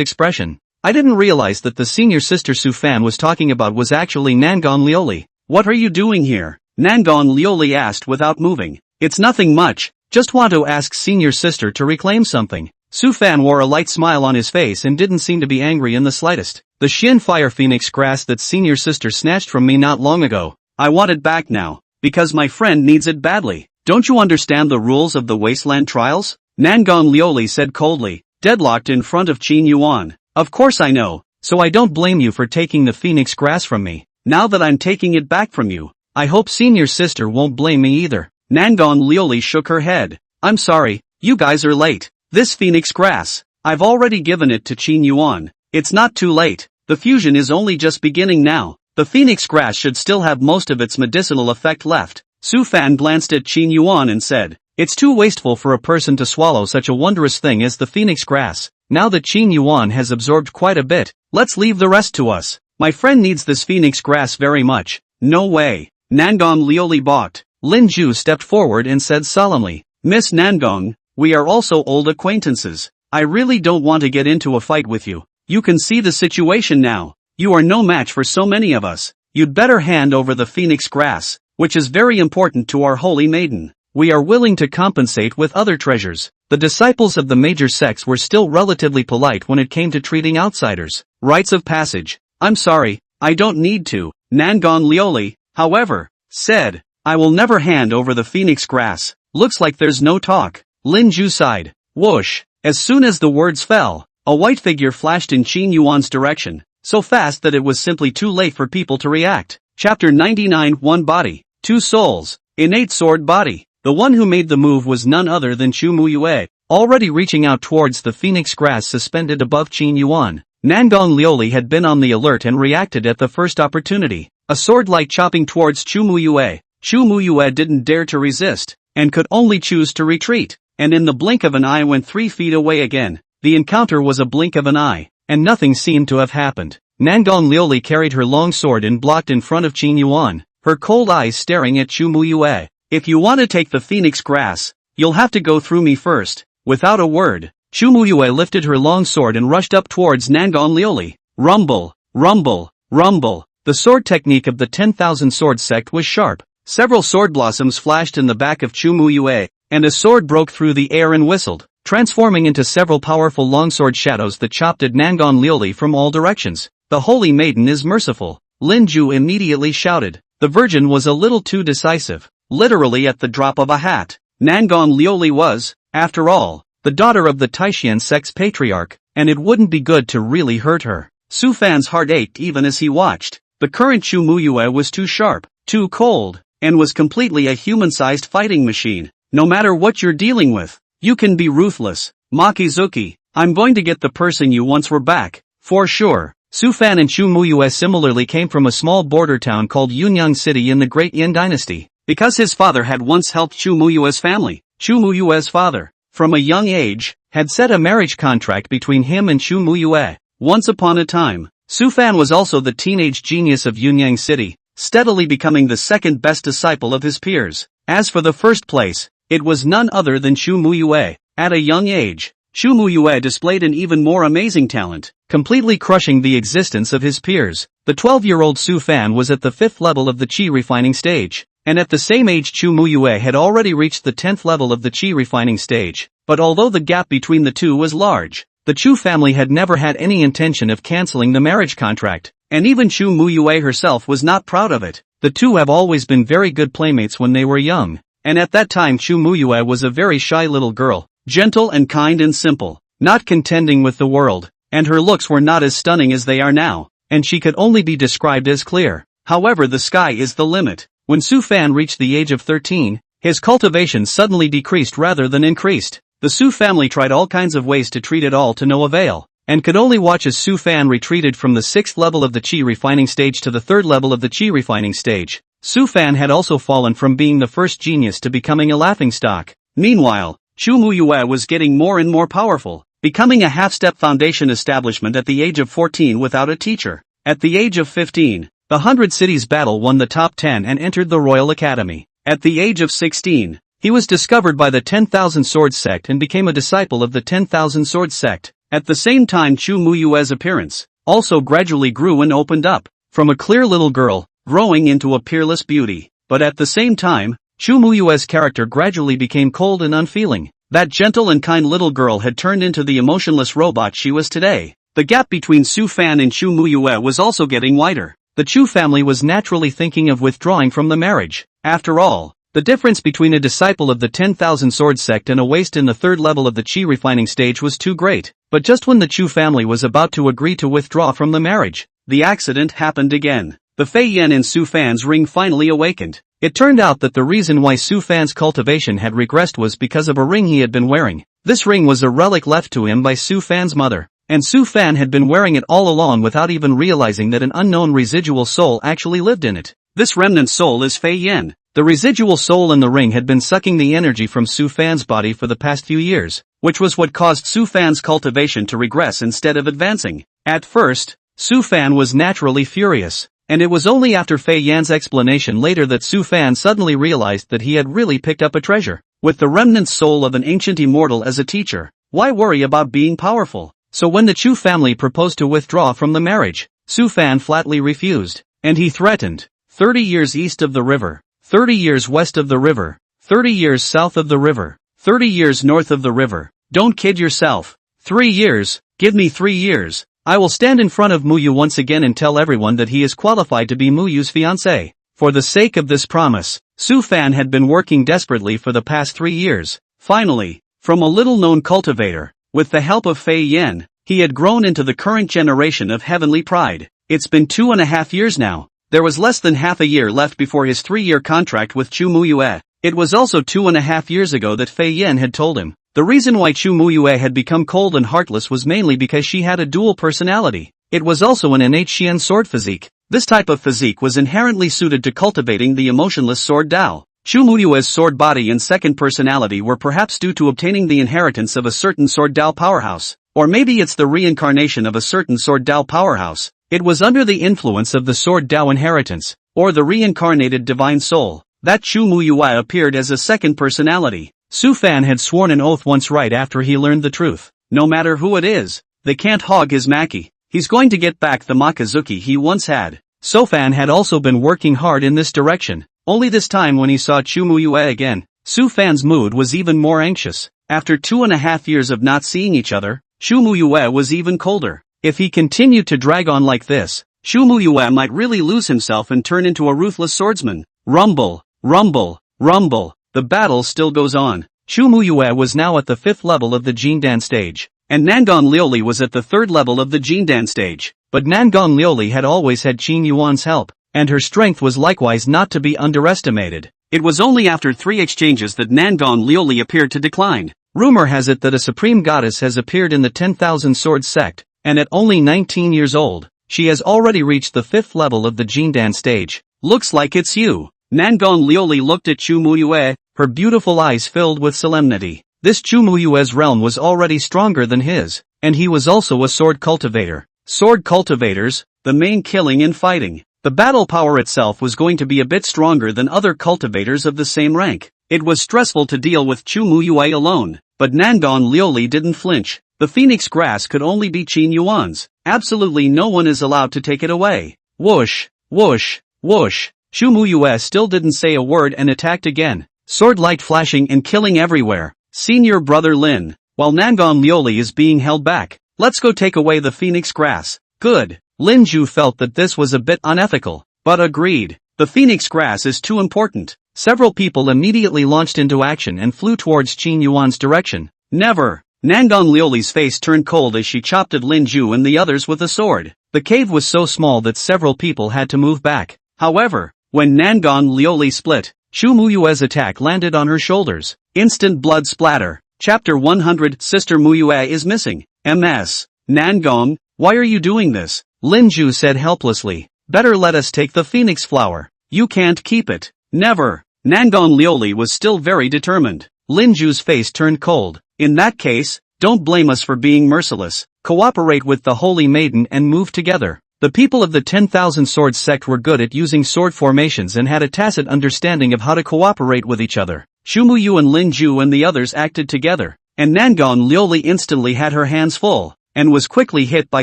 S1: expression. I didn't realize that the senior sister Su Fan was talking about was actually Nangon Lioli. What are you doing here? Nangon Lioli asked without moving. It's nothing much, just want to ask senior sister to reclaim something. Su Fan wore a light smile on his face and didn't seem to be angry in the slightest. The Xian Fire Phoenix grass that senior sister snatched from me not long ago. I want it back now, because my friend needs it badly. Don't you understand the rules of the Wasteland Trials? Nangon Lioli said coldly, deadlocked in front of Qin Yuan. Of course I know, so I don't blame you for taking the phoenix grass from me. Now that I'm taking it back from you, I hope senior sister won't blame me either. Nangon Lioli shook her head. I'm sorry, you guys are late. This phoenix grass, I've already given it to Qin Yuan. It's not too late. The fusion is only just beginning now. The phoenix grass should still have most of its medicinal effect left. Su Fan glanced at Qin Yuan and said, "It's too wasteful for a person to swallow such a wondrous thing as the phoenix grass. Now that Qin Yuan has absorbed quite a bit, let's leave the rest to us. My friend needs this phoenix grass very much." "No way." Nangong Lioli balked. Lin Ju stepped forward and said solemnly, "Miss Nangong, we are also old acquaintances. I really don't want to get into a fight with you. You can see the situation now. You are no match for so many of us. You'd better hand over the phoenix grass, which is very important to our holy maiden. We are willing to compensate with other treasures." The disciples of the major sects were still relatively polite when it came to treating outsiders. Rites of passage. "I'm sorry, I don't need to." Nangong Lioli, however, said, "I will never hand over the phoenix grass." "Looks like there's no talk." Lin Ju sighed. Whoosh! As soon as the words fell, a white figure flashed in Qin Yuan's direction, so fast that it was simply too late for people to react. Chapter 99. One body, two souls, innate sword body. The one who made the move was none other than Chu Muyue, already reaching out towards the phoenix grass suspended above Qin Yuan. Nangong Lioli had been on the alert and reacted at the first opportunity. A sword-like chopping towards Chu Muyue. Chu Muyue didn't dare to resist, and could only choose to retreat, and in the blink of an eye went 3 feet away again. The encounter was a blink of an eye, and nothing seemed to have happened. Nangong Lioli carried her long sword and blocked in front of Qin Yuan, her cold eyes staring at Chu Muyue. "If you want to take the phoenix grass, you'll have to go through me first." Without a word, Chu Muyue lifted her long sword and rushed up towards Nangong Lioli. Rumble, rumble, rumble. The sword technique of the 10,000 sword sect was sharp. Several sword blossoms flashed in the back of Chu Muyue, and a sword broke through the air and whistled, transforming into several powerful longsword shadows that chopped at Nangong Lioli from all directions. "The holy maiden is merciful," Lin Ju immediately shouted. The virgin was a little too decisive. Literally at the drop of a hat. Nangong Lioli was, after all, the daughter of the Taishan sect's patriarch, and it wouldn't be good to really hurt her. Su Fan's heart ached even as he watched. The current Chu Muyue was too sharp, too cold, and was completely a human-sized fighting machine. No matter what you're dealing with, you can be ruthless. Makizuki, I'm going to get the person you once were back, for sure. Su Fan and Chu Muyue similarly came from a small border town called Yunyang City in the Great Yin Dynasty. Because his father had once helped Chu Muyue's family, Chu Muyue's father, from a young age, had set a marriage contract between him and Chu Muyue. Once upon a time, Su Fan was also the teenage genius of Yunyang City, steadily becoming the second best disciple of his peers. As for the first place, it was none other than Chu Muyue. At a young age, Chu Muyue displayed an even more amazing talent, completely crushing the existence of his peers. The 12-year-old Su Fan was at the 5th level of the Qi refining stage. And at the same age Chu Muyue had already reached the 10th level of the Qi refining stage. But although the gap between the two was large, the Chu family had never had any intention of canceling the marriage contract, and even Chu Muyue herself was not proud of it. The two have always been very good playmates when they were young, and at that time Chu Muyue was a very shy little girl, gentle and kind and simple, not contending with the world, and her looks were not as stunning as they are now, and she could only be described as clear. However, the sky is the limit. When Su Fan reached the age of 13, his cultivation suddenly decreased rather than increased. The Su family tried all kinds of ways to treat it all to no avail, and could only watch as Su Fan retreated from the 6th level of the Qi refining stage to the 3rd level of the Qi refining stage. Su Fan had also fallen from being the first genius to becoming a laughingstock. Meanwhile, Chu Muyue was getting more and more powerful, becoming a half-step foundation establishment at the age of 14 without a teacher. At the age of 15, the 100 Cities battle won the top 10 and entered the Royal Academy. At the age of 16, he was discovered by the 10,000 Sword sect and became a disciple of the 10,000 Sword sect. At the same time Chu Muyue's appearance also gradually grew and opened up, from a clear little girl, growing into a peerless beauty. But at the same time, Chu Muyue's character gradually became cold and unfeeling. That gentle and kind little girl had turned into the emotionless robot she was today. The gap between Su Fan and Chu Muyue was also getting wider. The Chu family was naturally thinking of withdrawing from the marriage. After all, the difference between a disciple of the 10,000 Sword sect and a waste in the 3rd level of the Qi refining stage was too great. But just when the Chu family was about to agree to withdraw from the marriage, the accident happened again. The Fei Yan in Su Fan's ring finally awakened. It turned out that the reason why Su Fan's cultivation had regressed was because of a ring he had been wearing. This ring was a relic left to him by Su Fan's mother. and Su Fan had been wearing it all along without even realizing that an unknown residual soul actually lived in it. This remnant soul is Fei Yan. The residual soul in the ring had been sucking the energy from Su Fan's body for the past few years, which was what caused Su Fan's cultivation to regress instead of advancing. At first, Su Fan was naturally furious, and it was only after Fei Yan's explanation later that Su Fan suddenly realized that he had really picked up a treasure. With the remnant soul of an ancient immortal as a teacher, why worry about being powerful? So when the Chu family proposed to withdraw from the marriage, Su Fan flatly refused, and he threatened, 30 years east of the river, 30 years west of the river, 30 years south of the river, 30 years north of the river. Don't kid yourself. 3 years, give me 3 years. I will stand in front of Muyu once again and tell everyone that he is qualified to be Muyu's fiancé. For the sake of this promise, Su Fan had been working desperately for the past 3 years. Finally, from a little-known cultivator, with the help of Fei Yan, he had grown into the current generation of heavenly pride. It's been 2.5 years now. There was less than half a year left before his 3-year contract with Chu Muyue. It was also 2.5 years ago that Fei Yan had told him. The reason why Chu Muyue had become cold and heartless was mainly because she had a dual personality. It was also an innate Xian sword physique. This type of physique was inherently suited to cultivating the emotionless sword Dao. Chu Muyue's sword body and second personality were perhaps due to obtaining the inheritance of a certain sword Dao powerhouse. Or maybe it's the reincarnation of a certain sword Dao powerhouse. It was under the influence of the sword Dao inheritance, or the reincarnated divine soul, that Chu Muyue appeared as a second personality. Su Fan had sworn an oath once right after he learned the truth. No matter who it is, they can't hog his Maki. He's going to get back the Makazuki he once had. Su Fan had also been working hard in this direction. Only this time when he saw Chu Muyue again, Su Fan's mood was even more anxious. After 2.5 years of not seeing each other, Chu Muyue was even colder. If he continued to drag on like this, Chu Muyue might really lose himself and turn into a ruthless swordsman. Rumble, rumble, rumble. The battle still goes on. Chu Muyue was now at the 5th level of the Jindan stage, and Nangon Liuli was at the 3rd level of the Jindan stage. But Nangon Liuli had always had Qin Yuan's help, and her strength was likewise not to be underestimated. It was only after 3 exchanges that Nangon Liuli appeared to decline. Rumor has it that a supreme goddess has appeared in the 10,000 Swords sect, and at only 19 years old, she has already reached the 5th level of the Jindan stage. Looks like it's you. Nangon Liuli looked at Chu Muyue, her beautiful eyes filled with solemnity. This Chu Muyue's realm was already stronger than his, and he was also a sword cultivator. Sword cultivators, the main killing in fighting. The battle power itself was going to be a bit stronger than other cultivators of the same rank. It was stressful to deal with Chu Muyue alone, but Nangon Liuli didn't flinch. The phoenix grass could only be Qin Yuan's. Absolutely no one is allowed to take it away. Whoosh, whoosh, whoosh. Chu Muyue still didn't say a word and attacked again. Sword light flashing and killing everywhere. Senior brother Lin, while Nangon Liuli is being held back. Let's go take away the phoenix grass. Good. Lin Ju felt that this was a bit unethical, but agreed. The phoenix grass is too important. Several people immediately launched into action and flew towards Qin Yuan's direction. Never. Nangon Liuli's face turned cold as she chopped at Lin Ju and the others with a sword. The cave was so small that several people had to move back. However, when Nangon Liuli split, Chu Muyue's attack landed on her shoulders. Instant blood splatter. Chapter 100. Sister Muyue is missing. MS. Nangon, why are you doing this? Lin Ju said helplessly. Better let us take the phoenix flower. You can't keep it. Never. Nangon Liuli was still very determined. Lin Ju's face turned cold. In that case, don't blame us for being merciless. Cooperate with the Holy Maiden and move together. The people of the 10,000 Swords sect were good at using sword formations and had a tacit understanding of how to cooperate with each other. Chu Muyu and Lin Ju and the others acted together, and Nangon Liuli instantly had her hands full, and was quickly hit by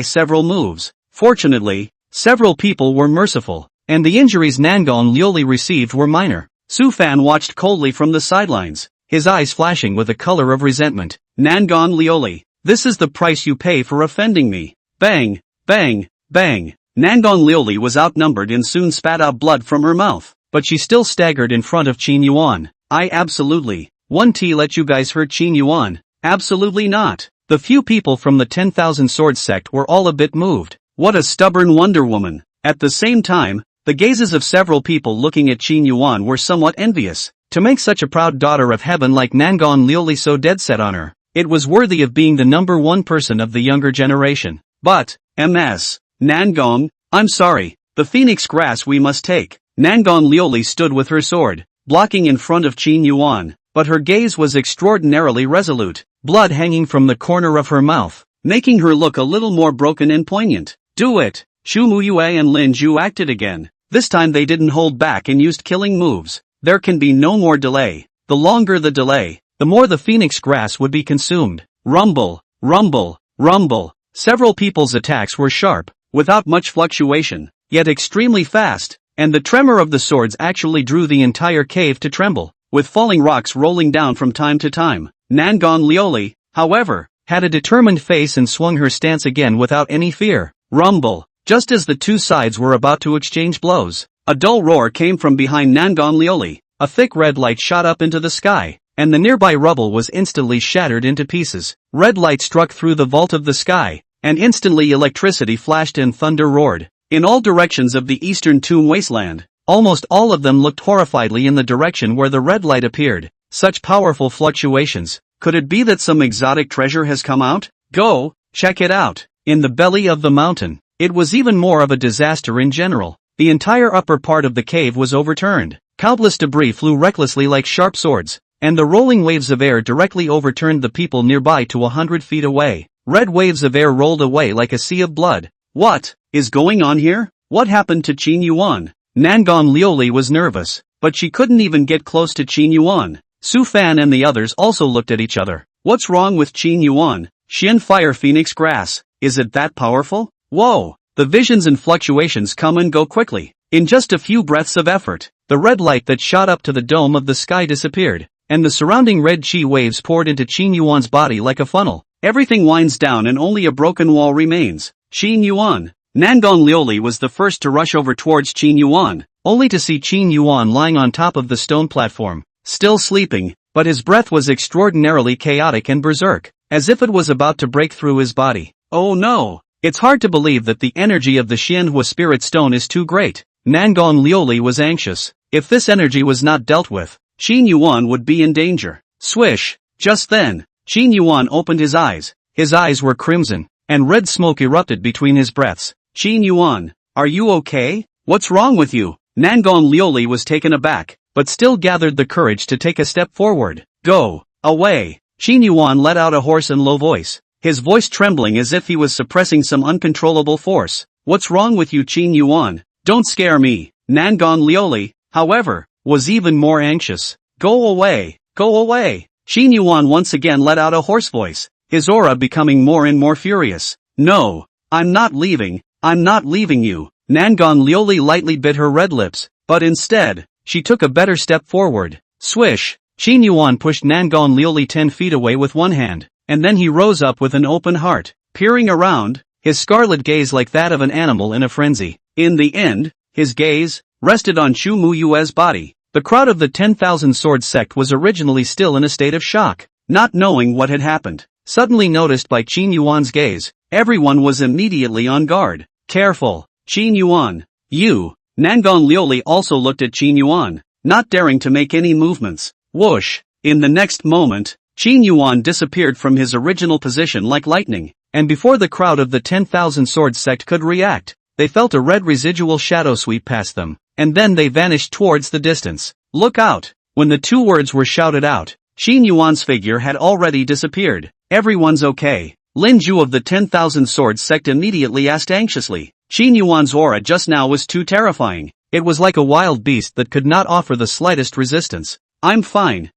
S1: several moves. Fortunately, several people were merciful, and the injuries Nangon Liuli received were minor. Su Fan watched coldly from the sidelines, his eyes flashing with a color of resentment. Nangon Liuli, this is the price you pay for offending me. Bang, bang, bang. Nangon Liuli was outnumbered and soon spat out blood from her mouth, but she still staggered in front of Qin Yuan. I absolutely won't let you guys hurt Qin Yuan. Absolutely not. The few people from the 10,000 Swords sect were all a bit moved. What a stubborn Wonder Woman. At the same time, the gazes of several people looking at Qin Yuan were somewhat envious. To make such a proud daughter of heaven like Nangon Liuli so dead set on her, It was worthy of being the #1 person of the younger generation. But, Ms. Nangong, I'm sorry, the phoenix grass we must take. Nangong Lioli stood with her sword, blocking in front of Qin Yuan, but her gaze was extraordinarily resolute, blood hanging from the corner of her mouth, making her look a little more broken and poignant. Do it! Xu Muyue and Lin Zhu acted again. This time they didn't hold back and used killing moves. There can be no more delay. The longer the delay, the more the phoenix grass would be consumed. Rumble, rumble, rumble. Several people's attacks were sharp, without much fluctuation, yet extremely fast, and the tremor of the swords actually drew the entire cave to tremble, with falling rocks rolling down from time to time. Nangong Lioli, however, had a determined face and swung her stance again without any fear. Rumble. Just as the two sides were about to exchange blows, a dull roar came from behind Nangong Lioli. A thick red light shot up into the sky, and the nearby rubble was instantly shattered into pieces. Red light struck through the vault of the sky, and instantly electricity flashed and thunder roared. In all directions of the eastern tomb wasteland, almost all of them looked horrifiedly in the direction where the red light appeared. Such powerful fluctuations. Could it be that some exotic treasure has come out? Go, check it out. In the belly of the mountain, it was even more of a disaster in general. The entire upper part of the cave was overturned. Countless debris flew recklessly like sharp swords, and the rolling waves of air directly overturned the people nearby to 100 feet away. Red waves of air rolled away like a sea of blood. What is going on here? What happened to Qin Yuan? Nangong Lioli was nervous, but she couldn't even get close to Qin Yuan. Su Fan and the others also looked at each other. What's wrong with Qin Yuan? Xian Fire Phoenix Grass. Is it that powerful? Whoa! The visions and fluctuations come and go quickly. In just a few breaths of effort, the red light that shot up to the dome of the sky disappeared, and the surrounding red chi waves poured into Qin Yuan's body like a funnel. Everything winds down and only a broken wall remains. Qin Yuan. Nangong Lioli was the first to rush over towards Qin Yuan, only to see Qin Yuan lying on top of the stone platform, still sleeping, but his breath was extraordinarily chaotic and berserk, as if it was about to break through his body. Oh no! It's hard to believe that the energy of the Xianhua Spirit Stone is too great. Nangong Lioli was anxious. If this energy was not dealt with, Qin Yuan would be in danger. Swish! Just then, Qin Yuan opened his eyes. His eyes were crimson, and red smoke erupted between his breaths. Qin Yuan, are you okay? What's wrong with you? Nangong Lioli was taken aback, but still gathered the courage to take a step forward. Go away! Qin Yuan let out a hoarse and low voice, his voice trembling as if he was suppressing some uncontrollable force. What's wrong with you, Qin Yuan? Don't scare me. Nangong Lioli, however, was even more anxious. Go away! Go away! Qin Yuan once again let out a hoarse voice, his aura becoming more and more furious. No, I'm not leaving. I'm not leaving you. Nangong Lioli lightly bit her red lips, but instead, she took a better step forward. Swish! Qin Yuan pushed Nangong Lioli 10 feet away with one hand, and then he rose up with an open heart, peering around, his scarlet gaze like that of an animal in a frenzy. In the end, his gaze rested on Xu Muyue's body. The crowd of the 10,000 Sword Sect was originally still in a state of shock, not knowing what had happened. Suddenly noticed by Qin Yuan's gaze, everyone was immediately on guard. Careful, Qin Yuan. You. Nangong Lioli also looked at Qin Yuan, not daring to make any movements. Whoosh! In the next moment, Qin Yuan disappeared from his original position like lightning, and before the crowd of the 10,000 Sword Sect could react, they felt a red residual shadow sweep past them, and then they vanished towards the distance. Look out! When the two words were shouted out, Qin Yuan's figure had already disappeared. Everyone's okay. Lin Zhu of the 10,000 Sword Sect immediately asked anxiously. Qin Yuan's aura just now was too terrifying. It was like a wild beast that could not offer the slightest resistance. I'm fine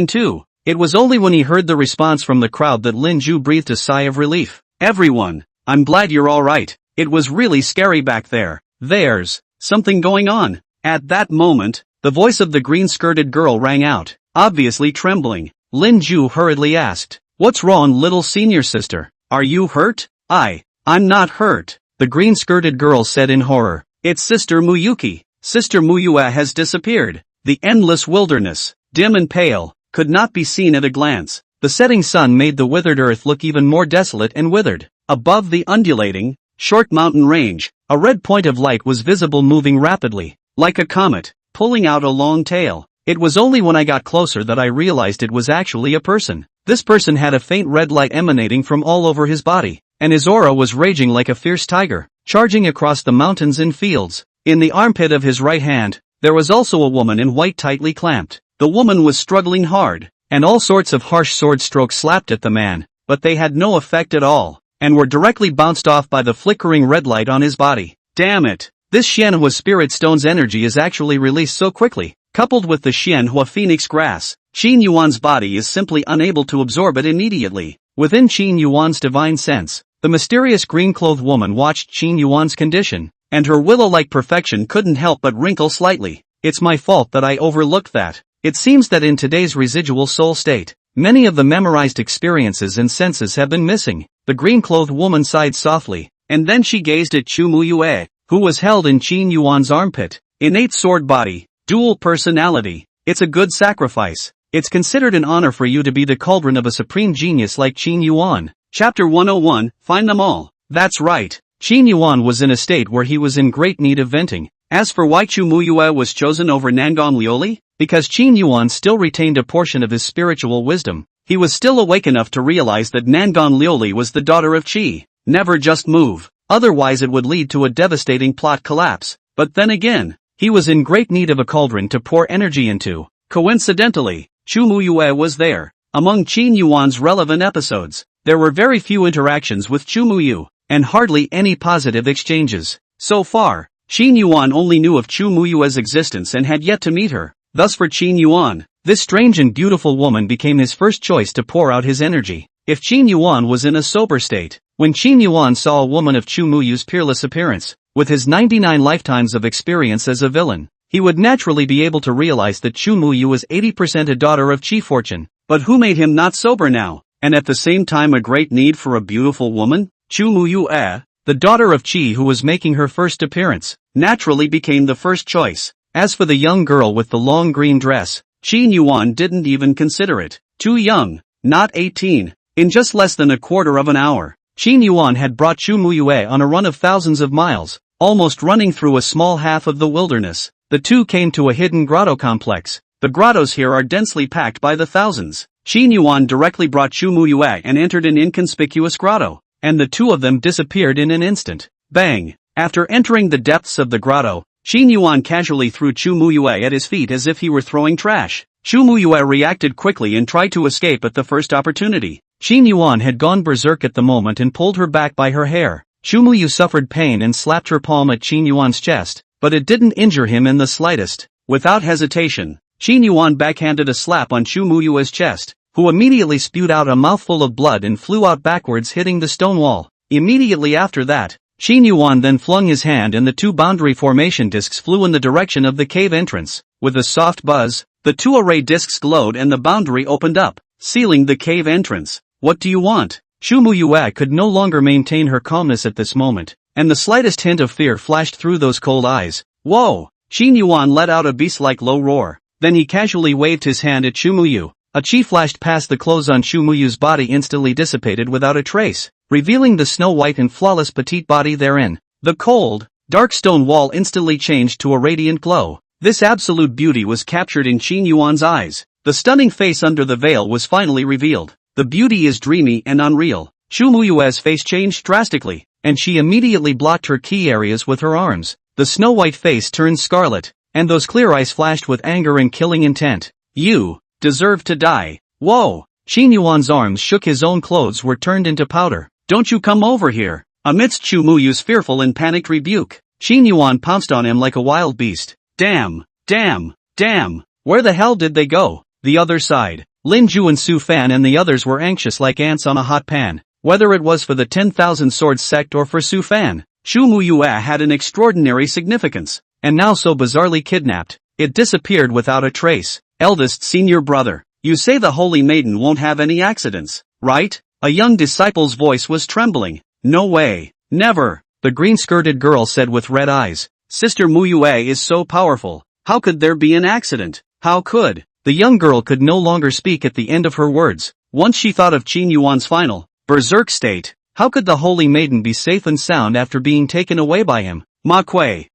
S1: too. It was only when he heard the response from the crowd that Lin Zhu breathed a sigh of relief. Everyone, I'm glad you're alright. It was really scary back there. There's something going on. At that moment, the voice of the green-skirted girl rang out, obviously trembling. Lin Zhu hurriedly asked, "What's wrong, little senior sister? Are you hurt?" I'm not hurt, the green-skirted girl said in horror. It's Sister Muyuki. Sister Muyue has disappeared. The endless wilderness, dim and pale, could not be seen at a glance. The setting sun made the withered earth look even more desolate and withered. Above the undulating, short mountain range, a red point of light was visible moving rapidly, like a comet, pulling out a long tail. It was only when I got closer that I realized it was actually a person. This person had a faint red light emanating from all over his body, and his aura was raging like a fierce tiger, charging across the mountains and fields. In the armpit of his right hand, there was also a woman in white tightly clamped. The woman was struggling hard, and all sorts of harsh sword strokes slapped at the man, but they had no effect at all, and were directly bounced off by the flickering red light on his body. Damn it! This Xianhua Spirit Stone's energy is actually released so quickly. Coupled with the Xianhua Phoenix Grass, Qin Yuan's body is simply unable to absorb it immediately. Within Qin Yuan's divine sense, the mysterious green-clothed woman watched Qin Yuan's condition, and her willow-like perfection couldn't help but wrinkle slightly. It's my fault that I overlooked that. It seems that in today's residual soul state, many of the memorized experiences and senses have been missing. The green-clothed woman sighed softly, and then she gazed at Chu Muyue, who was held in Qin Yuan's armpit. Innate sword body, dual personality. It's a good sacrifice. It's considered an honor for you to be the cauldron of a supreme genius like Qin Yuan. Chapter 101, Find Them All. That's right. Qin Yuan was in a state where he was in great need of venting. As for why Chu Muyue was chosen over Nangon Lioli, because Qin Yuan still retained a portion of his spiritual wisdom, he was still awake enough to realize that Nangon Lioli was the daughter of Qi. Never just move, otherwise it would lead to a devastating plot collapse. But then again, he was in great need of a cauldron to pour energy into. Coincidentally, Chu Muyue was there. Among Qin Yuan's relevant episodes, there were very few interactions with Chu Muyu, and hardly any positive exchanges. So far, Qin Yuan only knew of Chu Muyue's existence and had yet to meet her. Thus for Qin Yuan, this strange and beautiful woman became his first choice to pour out his energy. If Qin Yuan was in a sober state, when Qin Yuan saw a woman of Chu Muyu's peerless appearance, with his 99 lifetimes of experience as a villain, he would naturally be able to realize that Chu Muyu was 80% a daughter of Qi fortune. But who made him not sober now, and at the same time a great need for a beautiful woman? Chu Muyue, the daughter of Qi who was making her first appearance, naturally became the first choice. As for the young girl with the long green dress, Qin Yuan didn't even consider it. Too young, not 18. In just less than a quarter of an hour, Qin Yuan had brought Chu Muyue on a run of thousands of miles, almost running through a small half of the wilderness. The two came to a hidden grotto complex. The grottos here are densely packed by the thousands. Qin Yuan directly brought Chu Muyue and entered an inconspicuous grotto, and the two of them disappeared in an instant. Bang! After entering the depths of the grotto, Qin Yuan casually threw Chu Muyue at his feet as if he were throwing trash. Chu Muyue reacted quickly and tried to escape at the first opportunity. Qin Yuan had gone berserk at the moment and pulled her back by her hair. Chu Muyu suffered pain and slapped her palm at Qin Yuan's chest, but it didn't injure him in the slightest. Without hesitation, Qin Yuan backhanded a slap on Chu Muyue's chest, who immediately spewed out a mouthful of blood and flew out backwards hitting the stone wall. Immediately after that, Qin Yuan then flung his hand and the two boundary formation discs flew in the direction of the cave entrance. With a soft buzz, the two array discs glowed and the boundary opened up, sealing the cave entrance. What do you want? Chu Muyue could no longer maintain her calmness at this moment, and the slightest hint of fear flashed through those cold eyes. Whoa! Qin Yuan let out a beast-like low roar. Then he casually waved his hand at Chu Muyu. A chi flashed past the clothes on Chu Muyu's body instantly dissipated without a trace, revealing the snow-white and flawless petite body therein. The cold, dark stone wall instantly changed to a radiant glow. This absolute beauty was captured in Qin Yuan's eyes. The stunning face under the veil was finally revealed. The beauty is dreamy and unreal. Chu Muyue's face changed drastically, and she immediately blocked her key areas with her arms. The snow-white face turned scarlet, and those clear eyes flashed with anger and killing intent. You deserve to die. Whoa! Qin Yuan's arms shook, his own clothes were turned into powder. Don't you come over here! Amidst Chu Muyu's fearful and panicked rebuke, Qin Yuan pounced on him like a wild beast. Damn! Damn! Damn! Where the hell did they go? The other side. Lin Ju and Su Fan and the others were anxious like ants on a hot pan, whether it was for the 10,000 Swords sect or for Su Fan. Chu Muyue had an extraordinary significance, and now so bizarrely kidnapped, it disappeared without a trace. Eldest senior brother, you say the Holy Maiden won't have any accidents, right? A young disciple's voice was trembling. No way. Never. The green-skirted girl said with red eyes. Sister Muyue is so powerful. How could there be an accident? How could? The young girl could no longer speak at the end of her words. Once she thought of Qin Yuan's final, berserk state. How could the Holy Maiden be safe and sound after being taken away by him? Ma Kuei,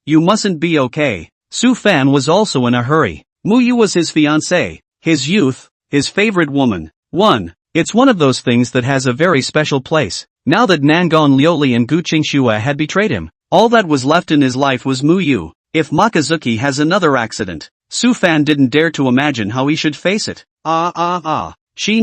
S1: you mustn't be okay. Su Fan was also in a hurry. Mu Yu was his fiancée, his youth, his favorite woman. 1. It's one of those things that has a very special place. Now that Nangon Liuli and Gu Qingxue had betrayed him, all that was left in his life was Mu Yu. If Makazuki has another accident, Su Fan didn't dare to imagine how he should face it. Xin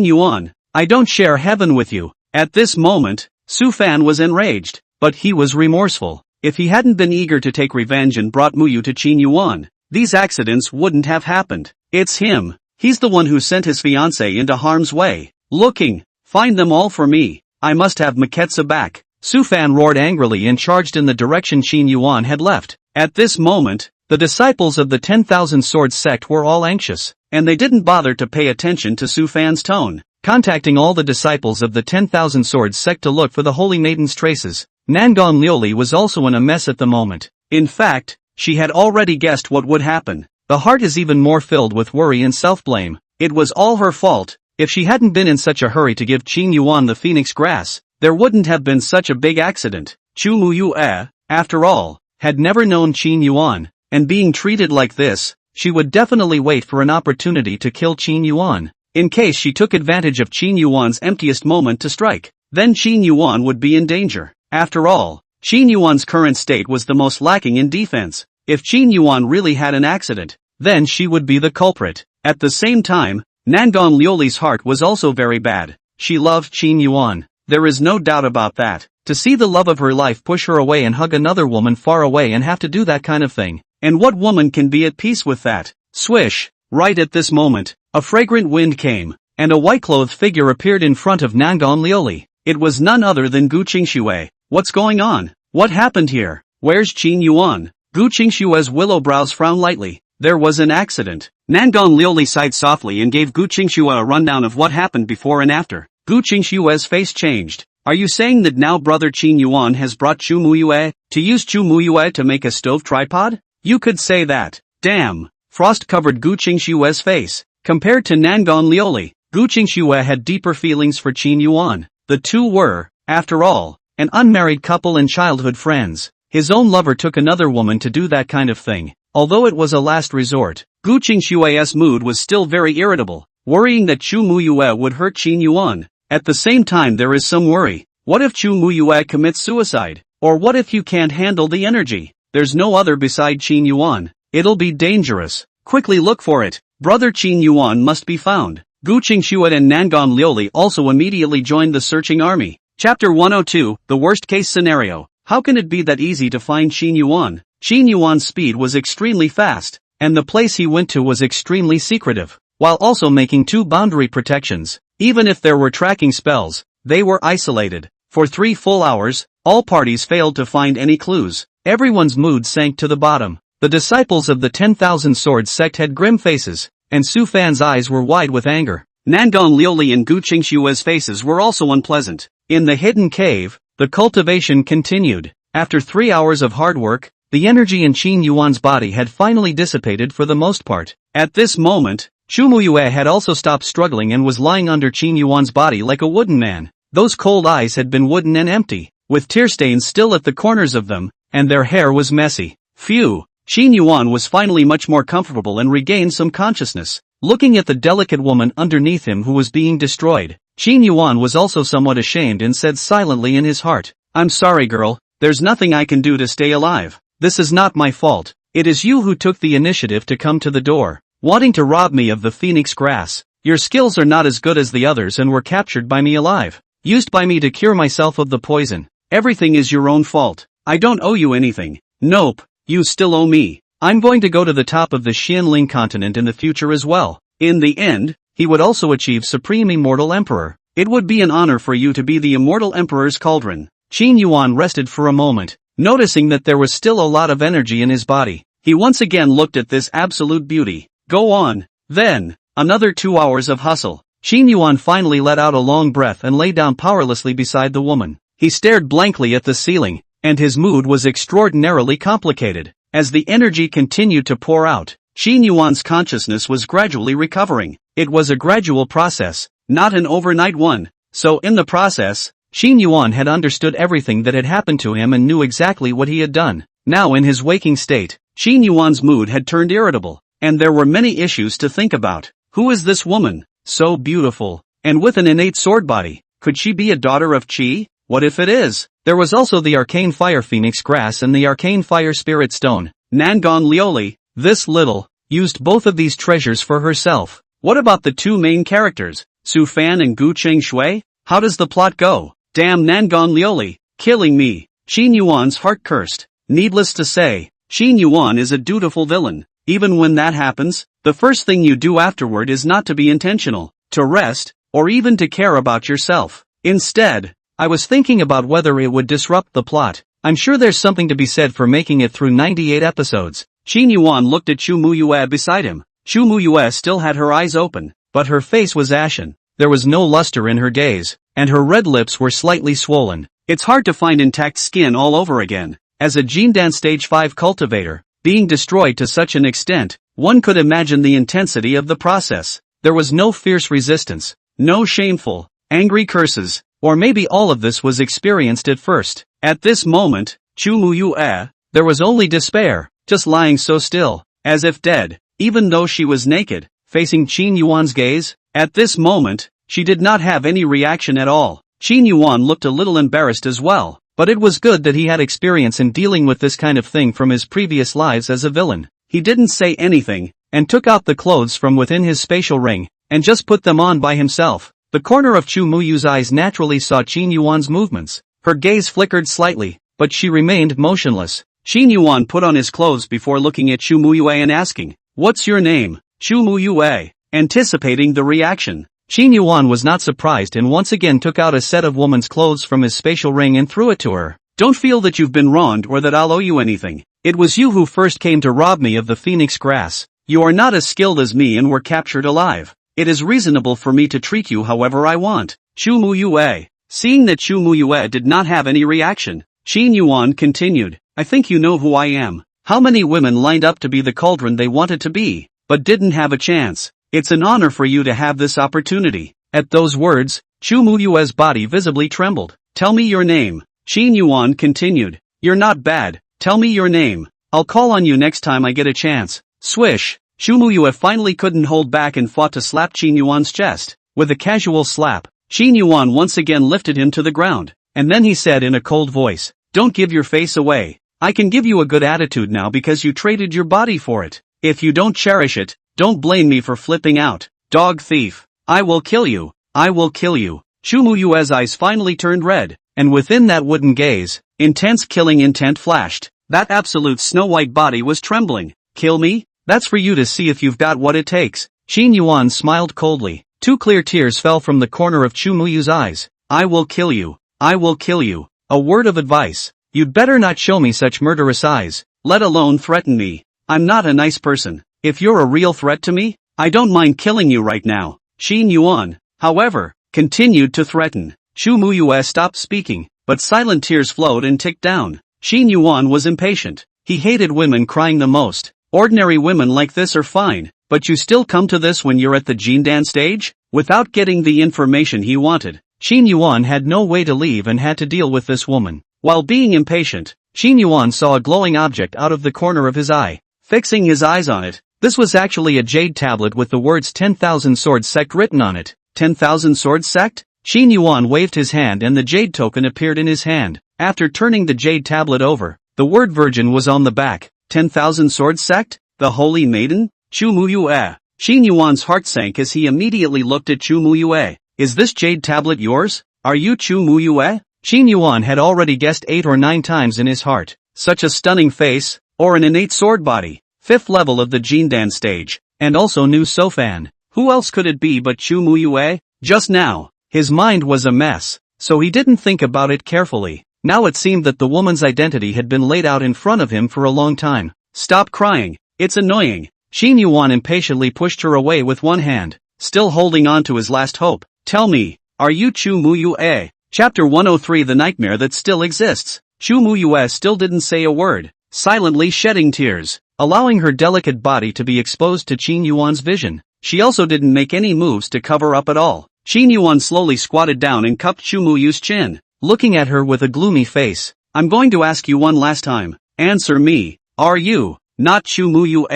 S1: Yuan, I don't share heaven with you. At this moment, Su Fan was enraged, but he was remorseful. If he hadn't been eager to take revenge and brought Mu Yu to Qin Yuan, these accidents wouldn't have happened. It's him. He's the one who sent his fiancée into harm's way. Looking, find them all for me. I must have Maketsu back. Su Fan roared angrily and charged in the direction Qin Yuan had left. At this moment, the disciples of the 10,000 Swords sect were all anxious, and they didn't bother to pay attention to Su Fan's tone. Contacting all the disciples of the 10,000 Swords sect to look for the Holy Maiden's traces, Nangon Liuli was also in a mess at the moment. In fact, she had already guessed what would happen. The heart is even more filled with worry and self-blame. It was all her fault. If she hadn't been in such a hurry to give Qin Yuan the phoenix grass, there wouldn't have been such a big accident. Chu Muyu, after all, had never known Qin Yuan, and being treated like this, she would definitely wait for an opportunity to kill Qin Yuan. In case she took advantage of Qin Yuan's emptiest moment to strike, then Qin Yuan would be in danger. After all, Qin Yuan's current state was the most lacking in defense. If Qin Yuan really had an accident, then she would be the culprit. At the same time, Nangon Liuli's heart was also very bad. She loved Qin Yuan. There is no doubt about that. To see the love of her life push her away and hug another woman far away and have to do that kind of thing. And what woman can be at peace with that? Swish! Right at this moment, a fragrant wind came, and a white-clothed figure appeared in front of Nangon Liuli. It was none other than Gu Qingxue. What's going on? What happened here? Where's Qin Yuan? Gu Qingxue's willow brows frowned lightly. There was an accident. Nangon Liuli sighed softly and gave Gu Qingxue a rundown of what happened before and after. Gu Qingxue's face changed. Are you saying that now brother Qin Yuan has brought Chu Muyue to use Chu Muyue to make a stove tripod? You could say that. Damn. Frost covered Gu Qingxue's face. Compared to Nangon Liuli, Gu Qingxue had deeper feelings for Qin Yuan. The two were, after all, an unmarried couple and childhood friends. His own lover took another woman to do that kind of thing. Although it was a last resort, Gu Qingxue's mood was still very irritable, worrying that Chu Muyue would hurt Qin Yuan. At the same time there is some worry. What if Chu Muyue commits suicide? Or what if you can't handle the energy? There's no other beside Qin Yuan. It'll be dangerous. Quickly look for it. Brother Qin Yuan must be found. Gu Qingxue and Nangon Liuli also immediately joined the searching army. Chapter 102, The Worst Case Scenario. How can it be that easy to find Qin Yuan? Qin Yuan's speed was extremely fast, and the place he went to was extremely secretive, while also making 2 boundary protections. Even if there were tracking spells, they were isolated. For 3 full hours, all parties failed to find any clues. Everyone's mood sank to the bottom. The disciples of the 10,000 Swords sect had grim faces, and Su Fan's eyes were wide with anger. Nangon Liuli and Gu Qingxue's faces were also unpleasant. In the hidden cave, the cultivation continued. After 3 hours of hard work, the energy in Qin Yuan's body had finally dissipated for the most part. At this moment, Chu Muyue had also stopped struggling and was lying under Qin Yuan's body like a wooden man. Those cold eyes had been wooden and empty, with tear stains still at the corners of them, and their hair was messy. Phew! Qin Yuan was finally much more comfortable and regained some consciousness. Looking at the delicate woman underneath him who was being destroyed, Qin Yuan was also somewhat ashamed and said silently in his heart, I'm sorry girl, there's nothing I can do to stay alive. This is not my fault. It is you who took the initiative to come to the door, wanting to rob me of the phoenix grass. Your skills are not as good as the others and were captured by me alive, used by me to cure myself of the poison. Everything is your own fault. I don't owe you anything. Nope, you still owe me. I'm going to go to the top of the Xianling continent in the future as well. In the end, he would also achieve Supreme Immortal Emperor. It would be an honor for you to be the Immortal Emperor's cauldron. Qin Yuan rested for a moment, noticing that there was still a lot of energy in his body. He once again looked at this absolute beauty. Go on. Then, another 2 hours of hustle. Qin Yuan finally let out a long breath and lay down powerlessly beside the woman. He stared blankly at the ceiling, and his mood was extraordinarily complicated. As the energy continued to pour out, Qin Yuan's consciousness was gradually recovering. It was a gradual process, not an overnight one. So in the process, Qin Yuan had understood everything that had happened to him and knew exactly what he had done. Now in his waking state, Qin Yuan's mood had turned irritable, and there were many issues to think about. Who is this woman? So beautiful, and with an innate sword body. Could she be a daughter of Qi? What if it is? There was also the arcane fire phoenix grass and the arcane fire spirit stone. Nangon Lioli, this little, used both of these treasures for herself. What about the two main characters, Su Fan and Gu Cheng Shui? How does the plot go? Damn Nangon Lioli, killing me. Qin Yuan's heart cursed. Needless to say, Qin Yuan is a dutiful villain. Even when that happens, the first thing you do afterward is not to be intentional, to rest, or even to care about yourself. Instead, I was thinking about whether it would disrupt the plot. I'm sure there's something to be said for making it through 98 episodes. Qin Yuan looked at Chu Muyue beside him. Chu Muyue still had her eyes open, but her face was ashen. There was no luster in her gaze, and her red lips were slightly swollen. It's hard to find intact skin all over again. As a Jindan Stage 5 cultivator, being destroyed to such an extent, one could imagine the intensity of the process. There was no fierce resistance, no shameful, angry curses, or maybe all of this was experienced at first. At this moment, Chu Muyue, there was only despair, just lying so still, as if dead, even though she was naked, facing Qin Yuan's gaze. At this moment, she did not have any reaction at all. Qin Yuan looked a little embarrassed as well, but it was good that he had experience in dealing with this kind of thing from his previous lives as a villain. He didn't say anything, and took out the clothes from within his spatial ring, and just put them on by himself. The corner of Chu Muyu's eyes naturally saw Qin Yuan's movements. Her gaze flickered slightly, but she remained motionless. Qin Yuan put on his clothes before looking at Chu Muyue and asking, "What's your name?" Chu Muyue, anticipating the reaction. Qin Yuan was not surprised and once again took out a set of woman's clothes from his spatial ring and threw it to her. "Don't feel that you've been wronged or that I'll owe you anything. It was you who first came to rob me of the phoenix grass. You are not as skilled as me and were captured alive. It is reasonable for me to treat you however I want." Chu Muyue. Seeing that Chu Muyue did not have any reaction, Qin Yuan continued, "I think you know who I am. How many women lined up to be the cauldron they wanted to be, but didn't have a chance? It's an honor for you to have this opportunity." At those words, Chu Muyue's body visibly trembled. "Tell me your name." Qin Yuan continued, "You're not bad. Tell me your name. I'll call on you next time I get a chance." Swish! Chu Muyue finally couldn't hold back and fought to slap Qin Yuan's chest. With a casual slap, Qin Yuan once again lifted him to the ground, and then he said in a cold voice, "Don't give your face away. I can give you a good attitude now because you traded your body for it. If you don't cherish it, don't blame me for flipping out. Dog thief. I will kill you. I will kill you." Chu Muyue's eyes finally turned red, and within that wooden gaze, intense killing intent flashed. That absolute snow-white body was trembling. "Kill me? That's for you to see if you've got what it takes." Qin Yuan smiled coldly. Two clear tears fell from the corner of Chu Muyu's eyes. "I will kill you. I will kill you. A word of advice. You'd better not show me such murderous eyes, let alone threaten me. I'm not a nice person. If you're a real threat to me, I don't mind killing you right now." Qin Yuan, however, continued to threaten. Chu Muyue stopped speaking, but silent tears flowed and ticked down. Qin Yuan was impatient. He hated women crying the most. Ordinary women like this are fine, but you still come to this when you're at the Jindan stage? Without getting the information he wanted, Qin Yuan had no way to leave and had to deal with this woman. While being impatient, Qin Yuan saw a glowing object out of the corner of his eye. Fixing his eyes on it, this was actually a jade tablet with the words 10,000 Sword Sect written on it. 10,000 Sword Sect? Qin Yuan waved his hand and the jade token appeared in his hand. After turning the jade tablet over, the word Virgin was on the back. 10,000 Sword Sect? The Holy Maiden? Chu Muyue. Qin Yuan's heart sank as he immediately looked at Chu Muyue. "Is this jade tablet yours? Are you Chu Muyue?" Qin Yuan had already guessed 8 or 9 times in his heart. Such a stunning face, or an innate sword body. 5th level of the Jindan stage, and also knew Sofan. Who else could it be but Chu Muyue? Just now, his mind was a mess, so he didn't think about it carefully. Now it seemed that the woman's identity had been laid out in front of him for a long time. "Stop crying, it's annoying." Qin Yuan impatiently pushed her away with one hand, still holding on to his last hope. "Tell me, are you Chu Muyue?" Chapter 103 The Nightmare That Still Exists. Chu Muyue still didn't say a word, silently shedding tears, allowing her delicate body to be exposed to Qin Yuan's vision. She also didn't make any moves to cover up at all. Qin Yuan slowly squatted down and cupped Chu Muyu's chin, looking at her with a gloomy face. "I'm going to ask you one last time. Answer me. Are you Not Chu Muyu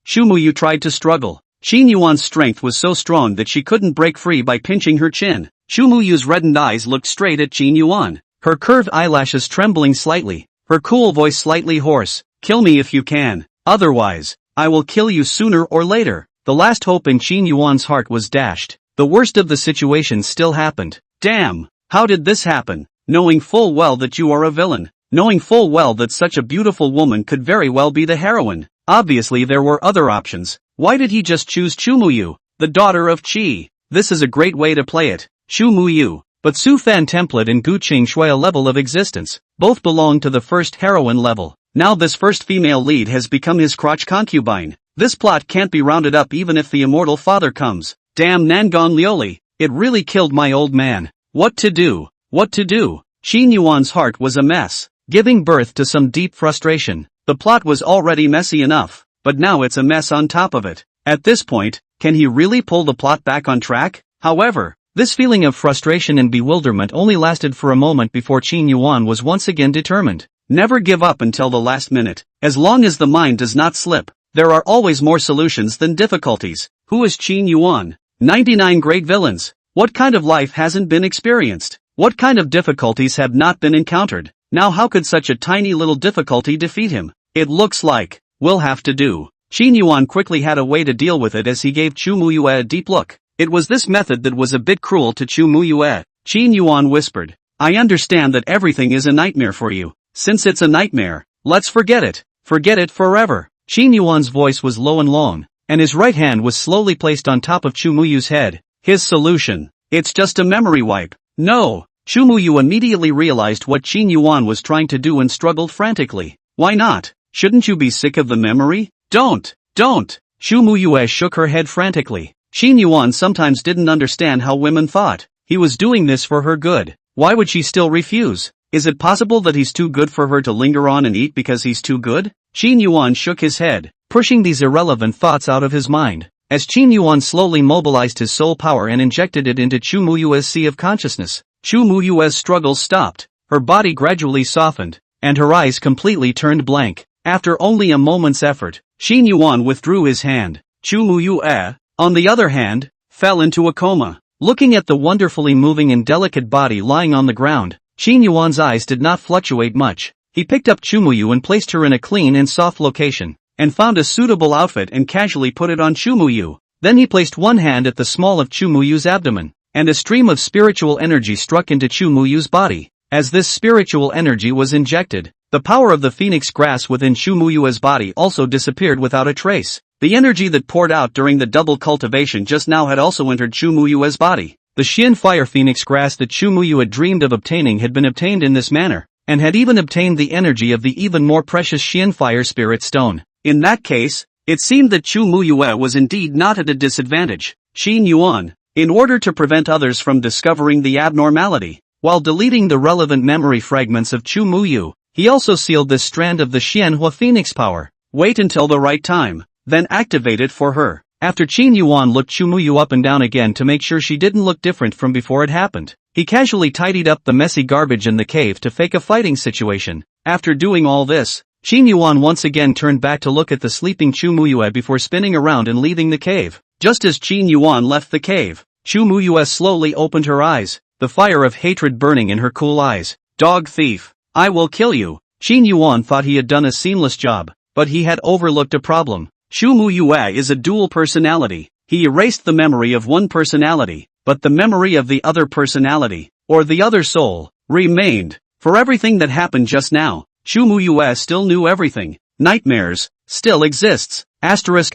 S1: Chu Muyu tried to struggle. Qin Yuan's strength was so strong that she couldn't break free by pinching her chin. Chu Muyu's reddened eyes looked straight at Qin Yuan, her curved eyelashes trembling slightly, her cool voice slightly hoarse. Kill me if you can, otherwise, I will kill you sooner or later. The last hope in Qin Yuan's heart was dashed. The worst of the situation still happened. Damn, how did this happen? Knowing full well that you are a villain. Knowing full well that such a beautiful woman could very well be the heroine. Obviously there were other options. Why did he just choose Chu Muyu, the daughter of Qi? This is a great way to play it. Chu Muyu, but Su Fan template and Gu Qing Shui level of existence, both belong to the first heroine level. Now this first female lead has become his crotch concubine. This plot can't be rounded up even if the immortal father comes. Damn Nangon Lioli, it really killed my old man. What to do? What to do? Qin Yuan's heart was a mess, giving birth to some deep frustration. The plot was already messy enough, but now it's a mess on top of it. At this point, can he really pull the plot back on track? However, this feeling of frustration and bewilderment only lasted for a moment before Qin Yuan was once again determined. Never give up until the last minute. As long as the mind does not slip, there are always more solutions than difficulties. Who is Qin Yuan? 99 great villains. What kind of life hasn't been experienced? What kind of difficulties have not been encountered? Now how could such a tiny little difficulty defeat him? It looks like, we'll have to do. Qin Yuan quickly had a way to deal with it as he gave Chu Muyu a deep look. It was this method that was a bit cruel to Chu Muyu. Qin Yuan whispered, I understand that everything is a nightmare for you. Since it's a nightmare, let's forget it. Forget it forever. Qin Yuan's voice was low and long, and his right hand was slowly placed on top of Chu Muyu's head. His solution. It's just a memory wipe. No. Chu Muyu immediately realized what Qin Yuan was trying to do and struggled frantically. Why not? Shouldn't you be sick of the memory? Don't. Chu Muyu shook her head frantically. Qin Yuan sometimes didn't understand how women thought. He was doing this for her good. Why would she still refuse? Is it possible that he's too good for her to linger on and eat because he's too good? Qin Yuan shook his head, pushing these irrelevant thoughts out of his mind. As Qin Yuan slowly mobilized his soul power and injected it into Chu Muyu's sea of consciousness, Chu Muyu's struggles stopped, her body gradually softened, and her eyes completely turned blank. After only a moment's effort, Qin Yuan withdrew his hand. Chu Muyu, on the other hand, fell into a coma. Looking at the wonderfully moving and delicate body lying on the ground, Qin Yuan's eyes did not fluctuate much. He picked up Chu Muyu and placed her in a clean and soft location, and found a suitable outfit and casually put it on Chu Muyu. Then he placed one hand at the small of Chu Muyu's abdomen, and a stream of spiritual energy struck into Chu Muyu's body. As this spiritual energy was injected, the power of the phoenix grass within Chu Muyu's body also disappeared without a trace. The energy that poured out during the double cultivation just now had also entered Chu Muyu's body. The Xian fire phoenix grass that Chu Muyu had dreamed of obtaining had been obtained in this manner, and had even obtained the energy of the even more precious Xian fire spirit stone. In that case, it seemed that Chu Muyu was indeed not at a disadvantage. Qin Yuan, in order to prevent others from discovering the abnormality, while deleting the relevant memory fragments of Chu Muyu, he also sealed this strand of the Xianhua phoenix power. Wait until the right time, then activate it for her. After Qin Yuan looked Chu Muyu up and down again to make sure she didn't look different from before it happened, he casually tidied up the messy garbage in the cave to fake a fighting situation. After doing all this, Qin Yuan once again turned back to look at the sleeping Chu Muyu before spinning around and leaving the cave. Just as Qin Yuan left the cave, Chu Muyu slowly opened her eyes, the fire of hatred burning in her cool eyes. Dog thief, I will kill you. Qin Yuan thought he had done a seamless job, but he had overlooked a problem. Chu Muyu is a dual personality. He erased the memory of one personality, but the memory of the other personality, or the other soul, remained. For everything that happened just now, Chu Muyu still knew everything. Nightmares still exists. Asterisk.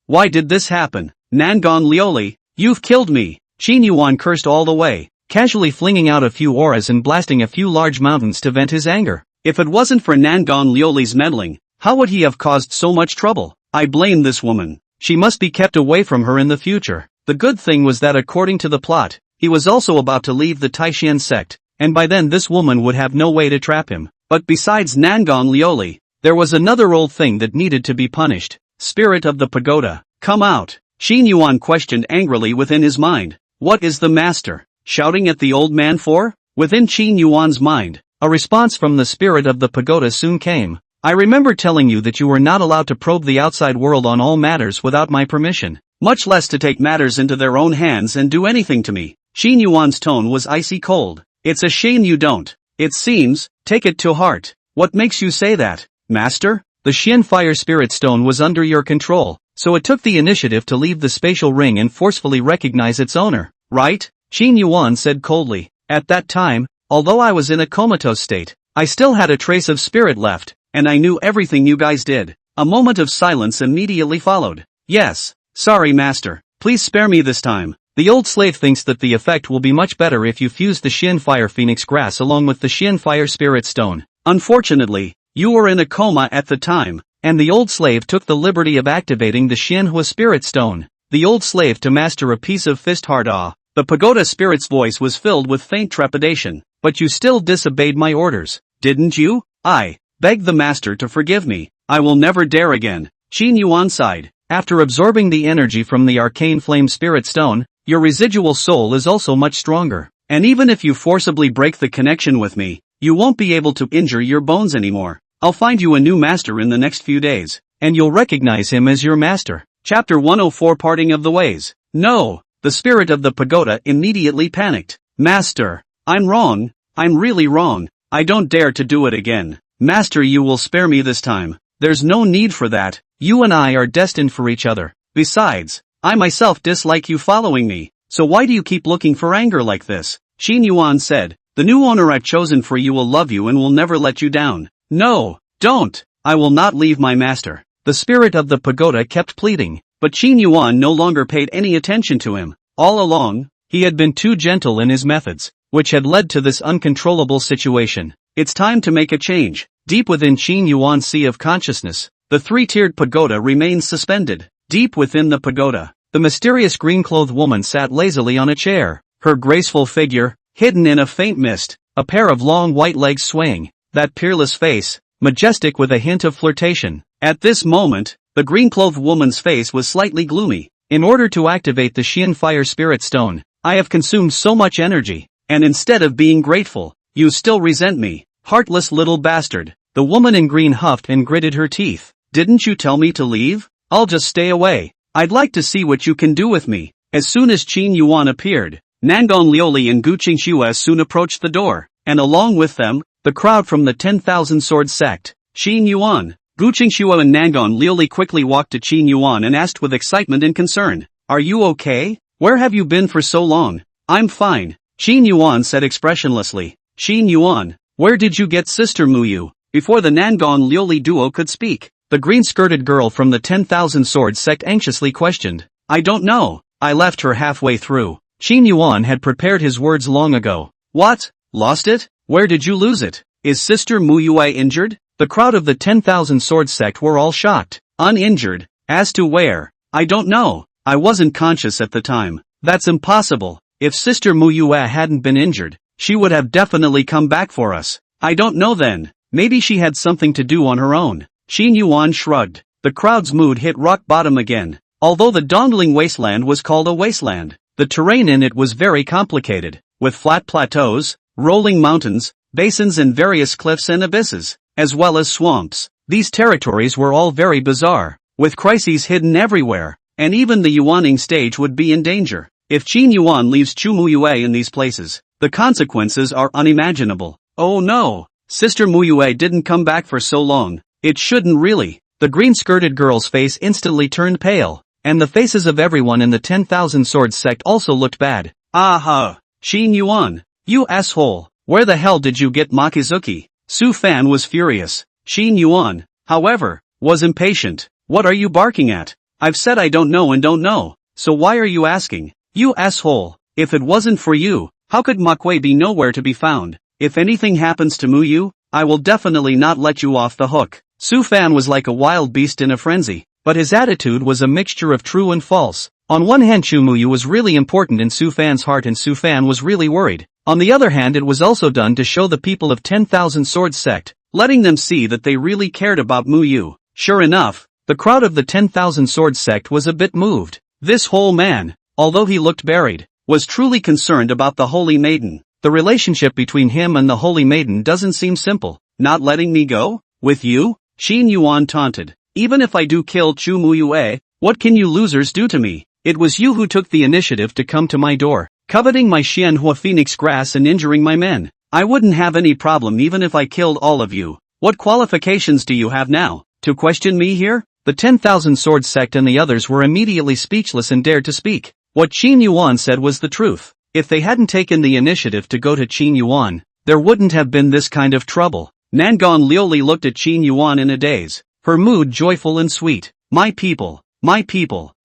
S1: Why did this happen? Nangon Lioli, you've killed me. Qin Yuan cursed all the way, casually flinging out a few auras and blasting a few large mountains to vent his anger. If it wasn't for Nangon Lioli's meddling, how would he have caused so much trouble? I blame this woman. She must be kept away from her in the future. The good thing was that according to the plot, he was also about to leave the Taishan sect, and by then this woman would have no way to trap him. But besides Nangon Lioli, there was another old thing that needed to be punished. Spirit of the pagoda, come out. Qin Yuan questioned angrily within his mind. What is the master shouting at the old man for? Within Qin Yuan's mind, a response from the spirit of the pagoda soon came. I remember telling you that you were not allowed to probe the outside world on all matters without my permission, much less to take matters into their own hands and do anything to me. Qin Yuan's tone was icy cold. It's a shame you don't. It seems, take it to heart. What makes you say that, Master? The Xian Fire Spirit Stone was under your control, so it took the initiative to leave the spatial ring and forcefully recognize its owner, right? Qin Yuan said coldly. At that time, although I was in a comatose state, I still had a trace of spirit left, and I knew everything you guys did. A moment of silence immediately followed. Yes, sorry Master, please spare me this time. The old slave thinks that the effect will be much better if you fuse the Xian Fire Phoenix Grass along with the Xian Fire Spirit Stone. Unfortunately, you were in a coma at the time, and the old slave took the liberty of activating the Xianhua Spirit Stone. The old slave to master a piece of fist hard The pagoda spirit's voice was filled with faint trepidation. But you still disobeyed my orders, didn't you? I begged the master to forgive me. I will never dare again. Qin Yuan sighed. After absorbing the energy from the arcane flame spirit stone, your residual soul is also much stronger. And even if you forcibly break the connection with me, you won't be able to injure your bones anymore. I'll find you a new master in the next few days, and you'll recognize him as your master. Chapter 104 Parting of the Ways. No, the spirit of the pagoda immediately panicked. Master, I'm wrong. I'm really wrong. I don't dare to do it again. Master, you will spare me this time. There's no need for that. You and I are destined for each other. Besides, I myself dislike you following me. So why do you keep looking for anger like this? Qin Yuan said, the new owner I've chosen for you will love you and will never let you down. No, don't. I will not leave my master. The spirit of the pagoda kept pleading, but Qin Yuan no longer paid any attention to him. All along, he had been too gentle in his methods, which had led to this uncontrollable situation. It's time to make a change. Deep within Qin Yuan's sea of consciousness, the three-tiered pagoda remains suspended. Deep within the pagoda, the mysterious green-clothed woman sat lazily on a chair, her graceful figure, hidden in a faint mist, a pair of long white legs swaying, that peerless face, majestic with a hint of flirtation. At this moment, the green-clothed woman's face was slightly gloomy. In order to activate the Xian Fire Spirit Stone, I have consumed so much energy, and instead of being grateful, you still resent me. Heartless little bastard. The woman in green huffed and gritted her teeth. Didn't you tell me to leave? I'll just stay away. I'd like to see what you can do with me. As soon as Qin Yuan appeared, Nangon Liuli and Gu Qingxue soon approached the door, and along with them, the crowd from the 10,000 Sword sect. Qin Yuan, Gu Qingxue and Nangon Liuli quickly walked to Qin Yuan and asked with excitement and concern, are you okay? Where have you been for so long? I'm fine, Qin Yuan said expressionlessly. Qin Yuan, where did you get Sister Muyu? Before the Nangon Liuli duo could speak, the green-skirted girl from the 10,000 Sword sect anxiously questioned. I don't know. I left her halfway through. Qin Yuan had prepared his words long ago. What? Lost it? Where did you lose it? Is Sister Muyue injured? The crowd of the 10,000 Sword sect were all shocked. Uninjured? As to where? I don't know. I wasn't conscious at the time. That's impossible. If Sister Muyue hadn't been injured, she would have definitely come back for us. I don't know then. Maybe she had something to do on her own. Qin Yuan shrugged. The crowd's mood hit rock bottom again. Although the Dongling Wasteland was called a wasteland, the terrain in it was very complicated, with flat plateaus, rolling mountains, basins and various cliffs and abysses, as well as swamps. These territories were all very bizarre, with crises hidden everywhere, and even the Yuaning stage would be in danger. If Qin Yuan leaves Chu Muyue in these places, the consequences are unimaginable. Oh no! Sister Muyue didn't come back for so long. It shouldn't really. The green-skirted girl's face instantly turned pale, and the faces of everyone in the 10,000 Sword sect also looked bad. Aha! Qin Yuan, you asshole! Where the hell did you get Makizuki? Su Fan was furious. Qin Yuan, however, was impatient. What are you barking at? I've said I don't know and don't know, so why are you asking? You asshole! If it wasn't for you, how could Makui be nowhere to be found? If anything happens to Muyu, I will definitely not let you off the hook. Su Fan was like a wild beast in a frenzy, but his attitude was a mixture of true and false. On one hand, Chu Muyu was really important in Su Fan's heart and Su Fan was really worried. On the other hand, it was also done to show the people of 10,000 Sword sect, letting them see that they really cared about Muyu. Sure enough, the crowd of the 10,000 Sword sect was a bit moved. This whole man, although he looked buried, was truly concerned about the Holy Maiden. The relationship between him and the Holy Maiden doesn't seem simple. Not letting me go? With you? Xin Yuan taunted. Even if I do kill Chu Muyue, what can you losers do to me? It was you who took the initiative to come to my door, coveting my Xianhua phoenix grass and injuring my men. I wouldn't have any problem even if I killed all of you. What qualifications do you have now, to question me here? The 10,000 Swords sect and the others were immediately speechless and dared to speak. What Qin Yuan said was the truth. If they hadn't taken the initiative to go to Qin Yuan, there wouldn't have been this kind of trouble. Nangon Liuli looked at Qin Yuan in a daze, her mood joyful and sweet. My people,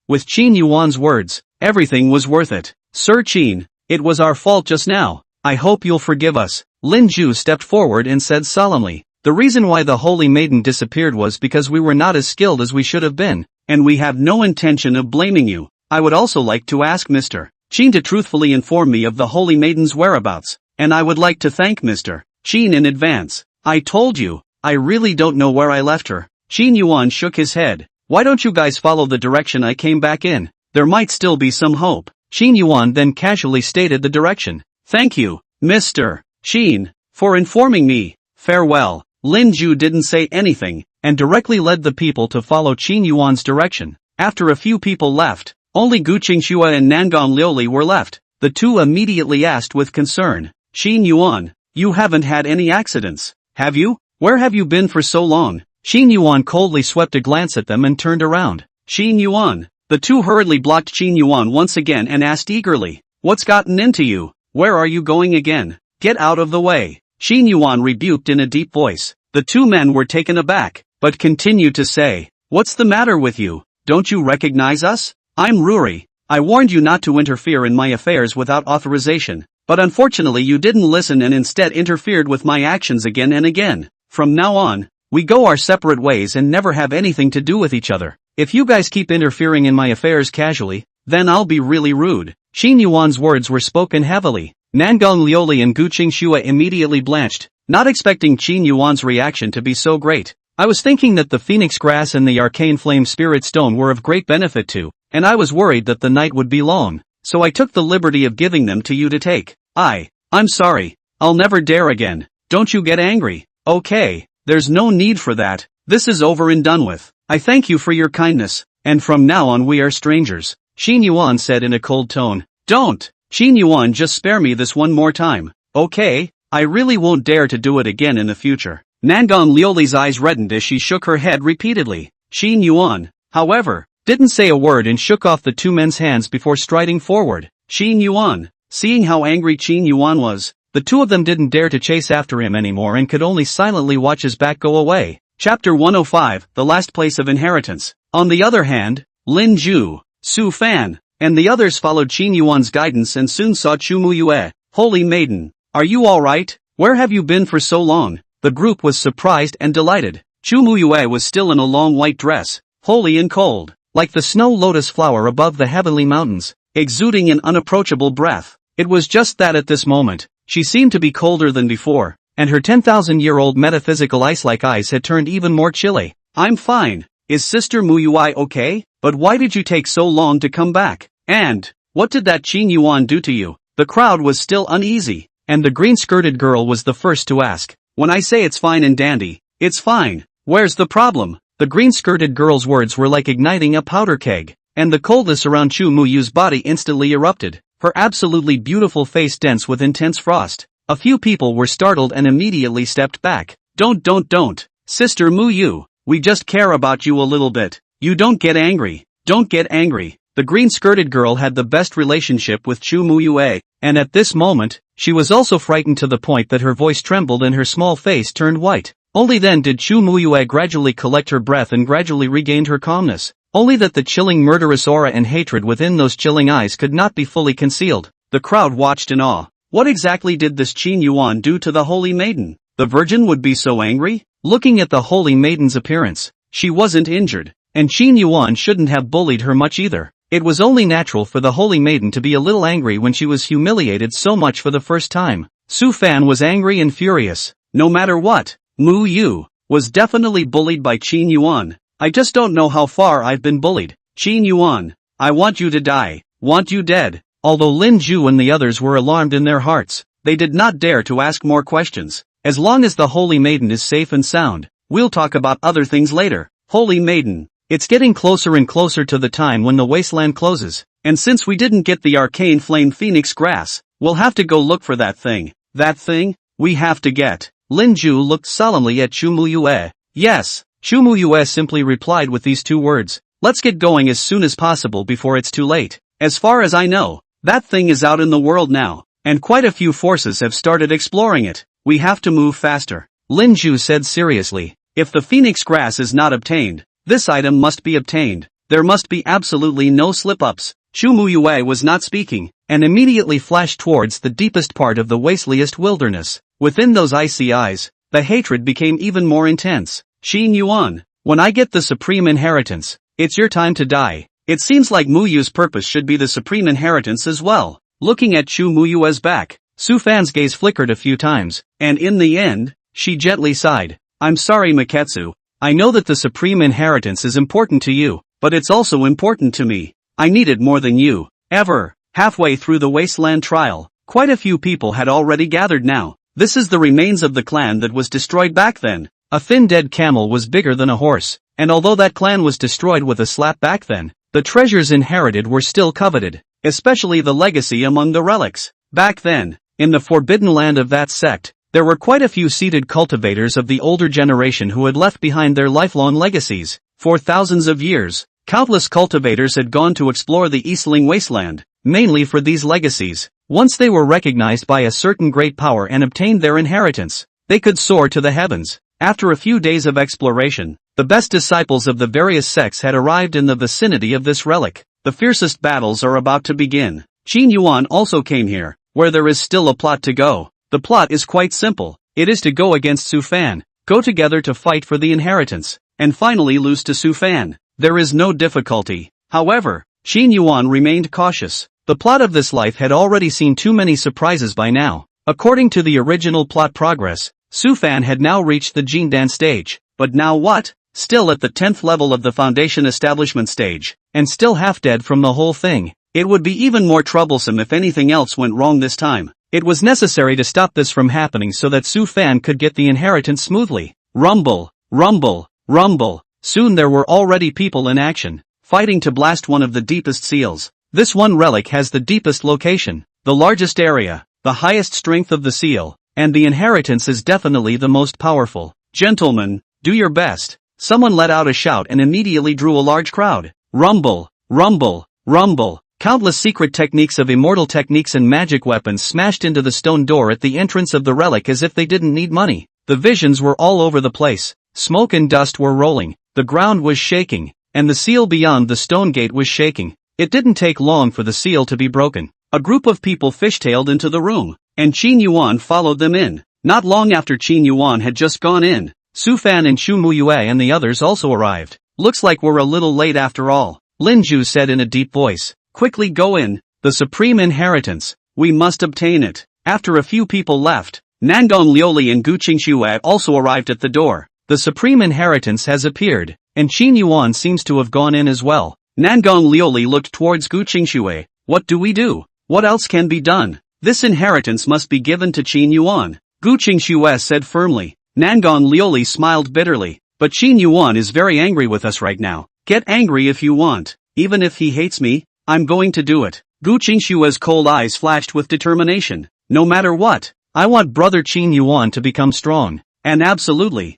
S1: with Qin Yuan's words, everything was worth it. Sir Qin, it was our fault just now. I hope you'll forgive us. Lin Ju stepped forward and said solemnly, the reason why the Holy Maiden disappeared was because we were not as skilled as we should have been, and we have no intention of blaming you. I would also like to ask Mr. Qin to truthfully inform me of the Holy Maiden's whereabouts, and I would like to thank Mr. Qin in advance. I told you, I really don't know where I left her. Qin Yuan shook his head. Why don't you guys follow the direction I came back in? There might still be some hope. Qin Yuan then casually stated the direction. Thank you, Mr. Qin, for informing me. Farewell. Lin Ju didn't say anything, and directly led the people to follow Qin Yuan's direction. After a few people left, only Gu Qingxue and Nangon Liuli were left. The two immediately asked with concern, Qin Yuan, you haven't had any accidents, have you? Where have you been for so long? Qin Yuan coldly swept a glance at them and turned around. Qin Yuan. The two hurriedly blocked Qin Yuan once again and asked eagerly, what's gotten into you? Where are you going again? Get out of the way. Qin Yuan rebuked in a deep voice. The two men were taken aback, but continued to say, what's the matter with you? Don't you recognize us? I'm Ruri. I warned you not to interfere in my affairs without authorization, but unfortunately you didn't listen and instead interfered with my actions again and again. From now on, we go our separate ways and never have anything to do with each other. If you guys keep interfering in my affairs casually, then I'll be really rude. Qin Yuan's words were spoken heavily. Nangon Liuli and Gu Qingxue immediately blanched, not expecting Qin Yuan's reaction to be so great. I was thinking that the phoenix grass and the arcane flame spirit stone were of great benefit too, and I was worried that the night would be long, so I took the liberty of giving them to you to take. I'm sorry. I'll never dare again. Don't you get angry. Okay, there's no need for that. This is over and done with. I thank you for your kindness, and from now on we are strangers. Qin Yuan said in a cold tone. Don't. Qin Yuan, just spare me this one more time. Okay, I really won't dare to do it again in the future. Nangon Liuli's eyes reddened as she shook her head repeatedly. Qin Yuan, however, didn't say a word and shook off the two men's hands before striding forward. Qin Yuan, seeing how angry Qin Yuan was, the two of them didn't dare to chase after him anymore and could only silently watch his back go away. Chapter 105, The Last Place of Inheritance. On the other hand, Lin Ju, Su Fan, and the others followed Qin Yuan's guidance and soon saw Chu Muyue. Holy Maiden, are you alright? Where have you been for so long? The group was surprised and delighted. Chu Muyue was still in a long white dress, holy and cold, like the snow lotus flower above the heavenly mountains, exuding an unapproachable breath. It was just that at this moment, she seemed to be colder than before, and her 10,000-year-old metaphysical ice-like eyes had turned even more chilly. I'm fine. Is Sister Muyue okay? But why did you take so long to come back? And, what did that Qin Yuan do to you? The crowd was still uneasy, and the green-skirted girl was the first to ask. When I say it's fine and dandy, it's fine. Where's the problem? The green-skirted girl's words were like igniting a powder keg, and the coldness around Chu Muyu's body instantly erupted, her absolutely beautiful face dense with intense frost. A few people were startled and immediately stepped back. Don't. Sister Muyu, we just care about you a little bit. You don't get angry. Don't get angry. The green-skirted girl had the best relationship with Chu Muyue, and at this moment, she was also frightened to the point that her voice trembled and her small face turned white. Only then did Chu Muyue gradually collect her breath and gradually regained her calmness. Only that the chilling murderous aura and hatred within those chilling eyes could not be fully concealed. The crowd watched in awe. What exactly did this Qin Yuan do to the Holy Maiden? The Virgin would be so angry? Looking at the Holy Maiden's appearance, she wasn't injured, and Qin Yuan shouldn't have bullied her much either. It was only natural for the Holy Maiden to be a little angry when she was humiliated so much for the first time. Su Fan was angry and furious. No matter what, Mu Yu was definitely bullied by Qin Yuan. I just don't know how far I've been bullied. Qin Yuan, I want you to die. Want you dead. Although Lin Ju and the others were alarmed in their hearts, they did not dare to ask more questions. As long as the Holy Maiden is safe and sound, we'll talk about other things later. Holy maiden, it's getting closer and closer to the time when the wasteland closes, and since we didn't get the arcane flame phoenix grass, we'll have to go look for that thing. That thing? We have to get. Lin Ju looked solemnly at Chu Muyue. Yes, Chu Muyue simply replied with these two words. Let's get going as soon as possible before it's too late. As far as I know, that thing is out in the world now, and quite a few forces have started exploring it. We have to move faster. Lin Ju said seriously. If the phoenix grass is not obtained, this item must be obtained. There must be absolutely no slip-ups. Chu Muyue was not speaking, and immediately flashed towards the deepest part of the wasteliest wilderness. Within those icy eyes, the hatred became even more intense. Xin Yuan, when I get the supreme inheritance, it's your time to die. It seems like Muyu's purpose should be the supreme inheritance as well. Looking at Chu Muyue's back, Su Fan's gaze flickered a few times, and in the end, she gently sighed. I'm sorry Maketsu, I know that the supreme inheritance is important to you, but it's also important to me. I need it more than you, ever. Halfway through the wasteland trial, quite a few people had already gathered now. This is the remains of the clan that was destroyed back then. A thin dead camel was bigger than a horse, and although that clan was destroyed with a slap back then, the treasures inherited were still coveted, especially the legacy among the relics. Back then, in the forbidden land of that sect, there were quite a few seated cultivators of the older generation who had left behind their lifelong legacies. For thousands of years, countless cultivators had gone to explore the Eastling wasteland, mainly for these legacies. Once they were recognized by a certain great power and obtained their inheritance, they could soar to the heavens. After a few days of exploration, the best disciples of the various sects had arrived in the vicinity of this relic. The fiercest battles are about to begin. Qin Yuan also came here, where there is still a plot to go. The plot is quite simple. It is to go against Su Fan, go together to fight for the inheritance, and finally lose to Su Fan. There is no difficulty. However, Qin Yuan remained cautious. The plot of this life had already seen too many surprises by now. According to the original plot progress, Su Fan had now reached the Jindan stage. But now what? Still at the 10th level of the foundation establishment stage, and still half dead from the whole thing. It would be even more troublesome if anything else went wrong this time. It was necessary to stop this from happening so that Su Fan could get the inheritance smoothly. Rumble, rumble, rumble. Soon there were already people in action, fighting to blast one of the deepest seals. This one relic has the deepest location, the largest area, the highest strength of the seal, and the inheritance is definitely the most powerful. Gentlemen, do your best. Someone let out a shout and immediately drew a large crowd. Rumble, rumble, rumble. Countless secret techniques of immortal techniques and magic weapons smashed into the stone door at the entrance of the relic as if they didn't need money. The visions were all over the place. Smoke and dust were rolling, the ground was shaking, and the seal beyond the stone gate was shaking. It didn't take long for the seal to be broken. A group of people fishtailed into the room, and Qin Yuan followed them in. Not long after Qin Yuan had just gone in, Su Fan and Chu Muyue and the others also arrived. Looks like we're a little late after all, Lin Ju said in a deep voice. Quickly go in, the supreme inheritance, we must obtain it. After a few people left, Nangong Liuli and Gu Qingxue also arrived at the door. The supreme inheritance has appeared, and Qin Yuan seems to have gone in as well. Nangong Liuli looked towards Gu Qingxue. What do we do? What else can be done? This inheritance must be given to Qin Yuan, Gu Qingxue said firmly. Nangong Liuli smiled bitterly. But Qin Yuan is very angry with us right now. Get angry if you want. Even if he hates me, I'm going to do it. Gu Qingshue's cold eyes flashed with determination. No matter what, I want brother Qin Yuan to become strong. And absolutely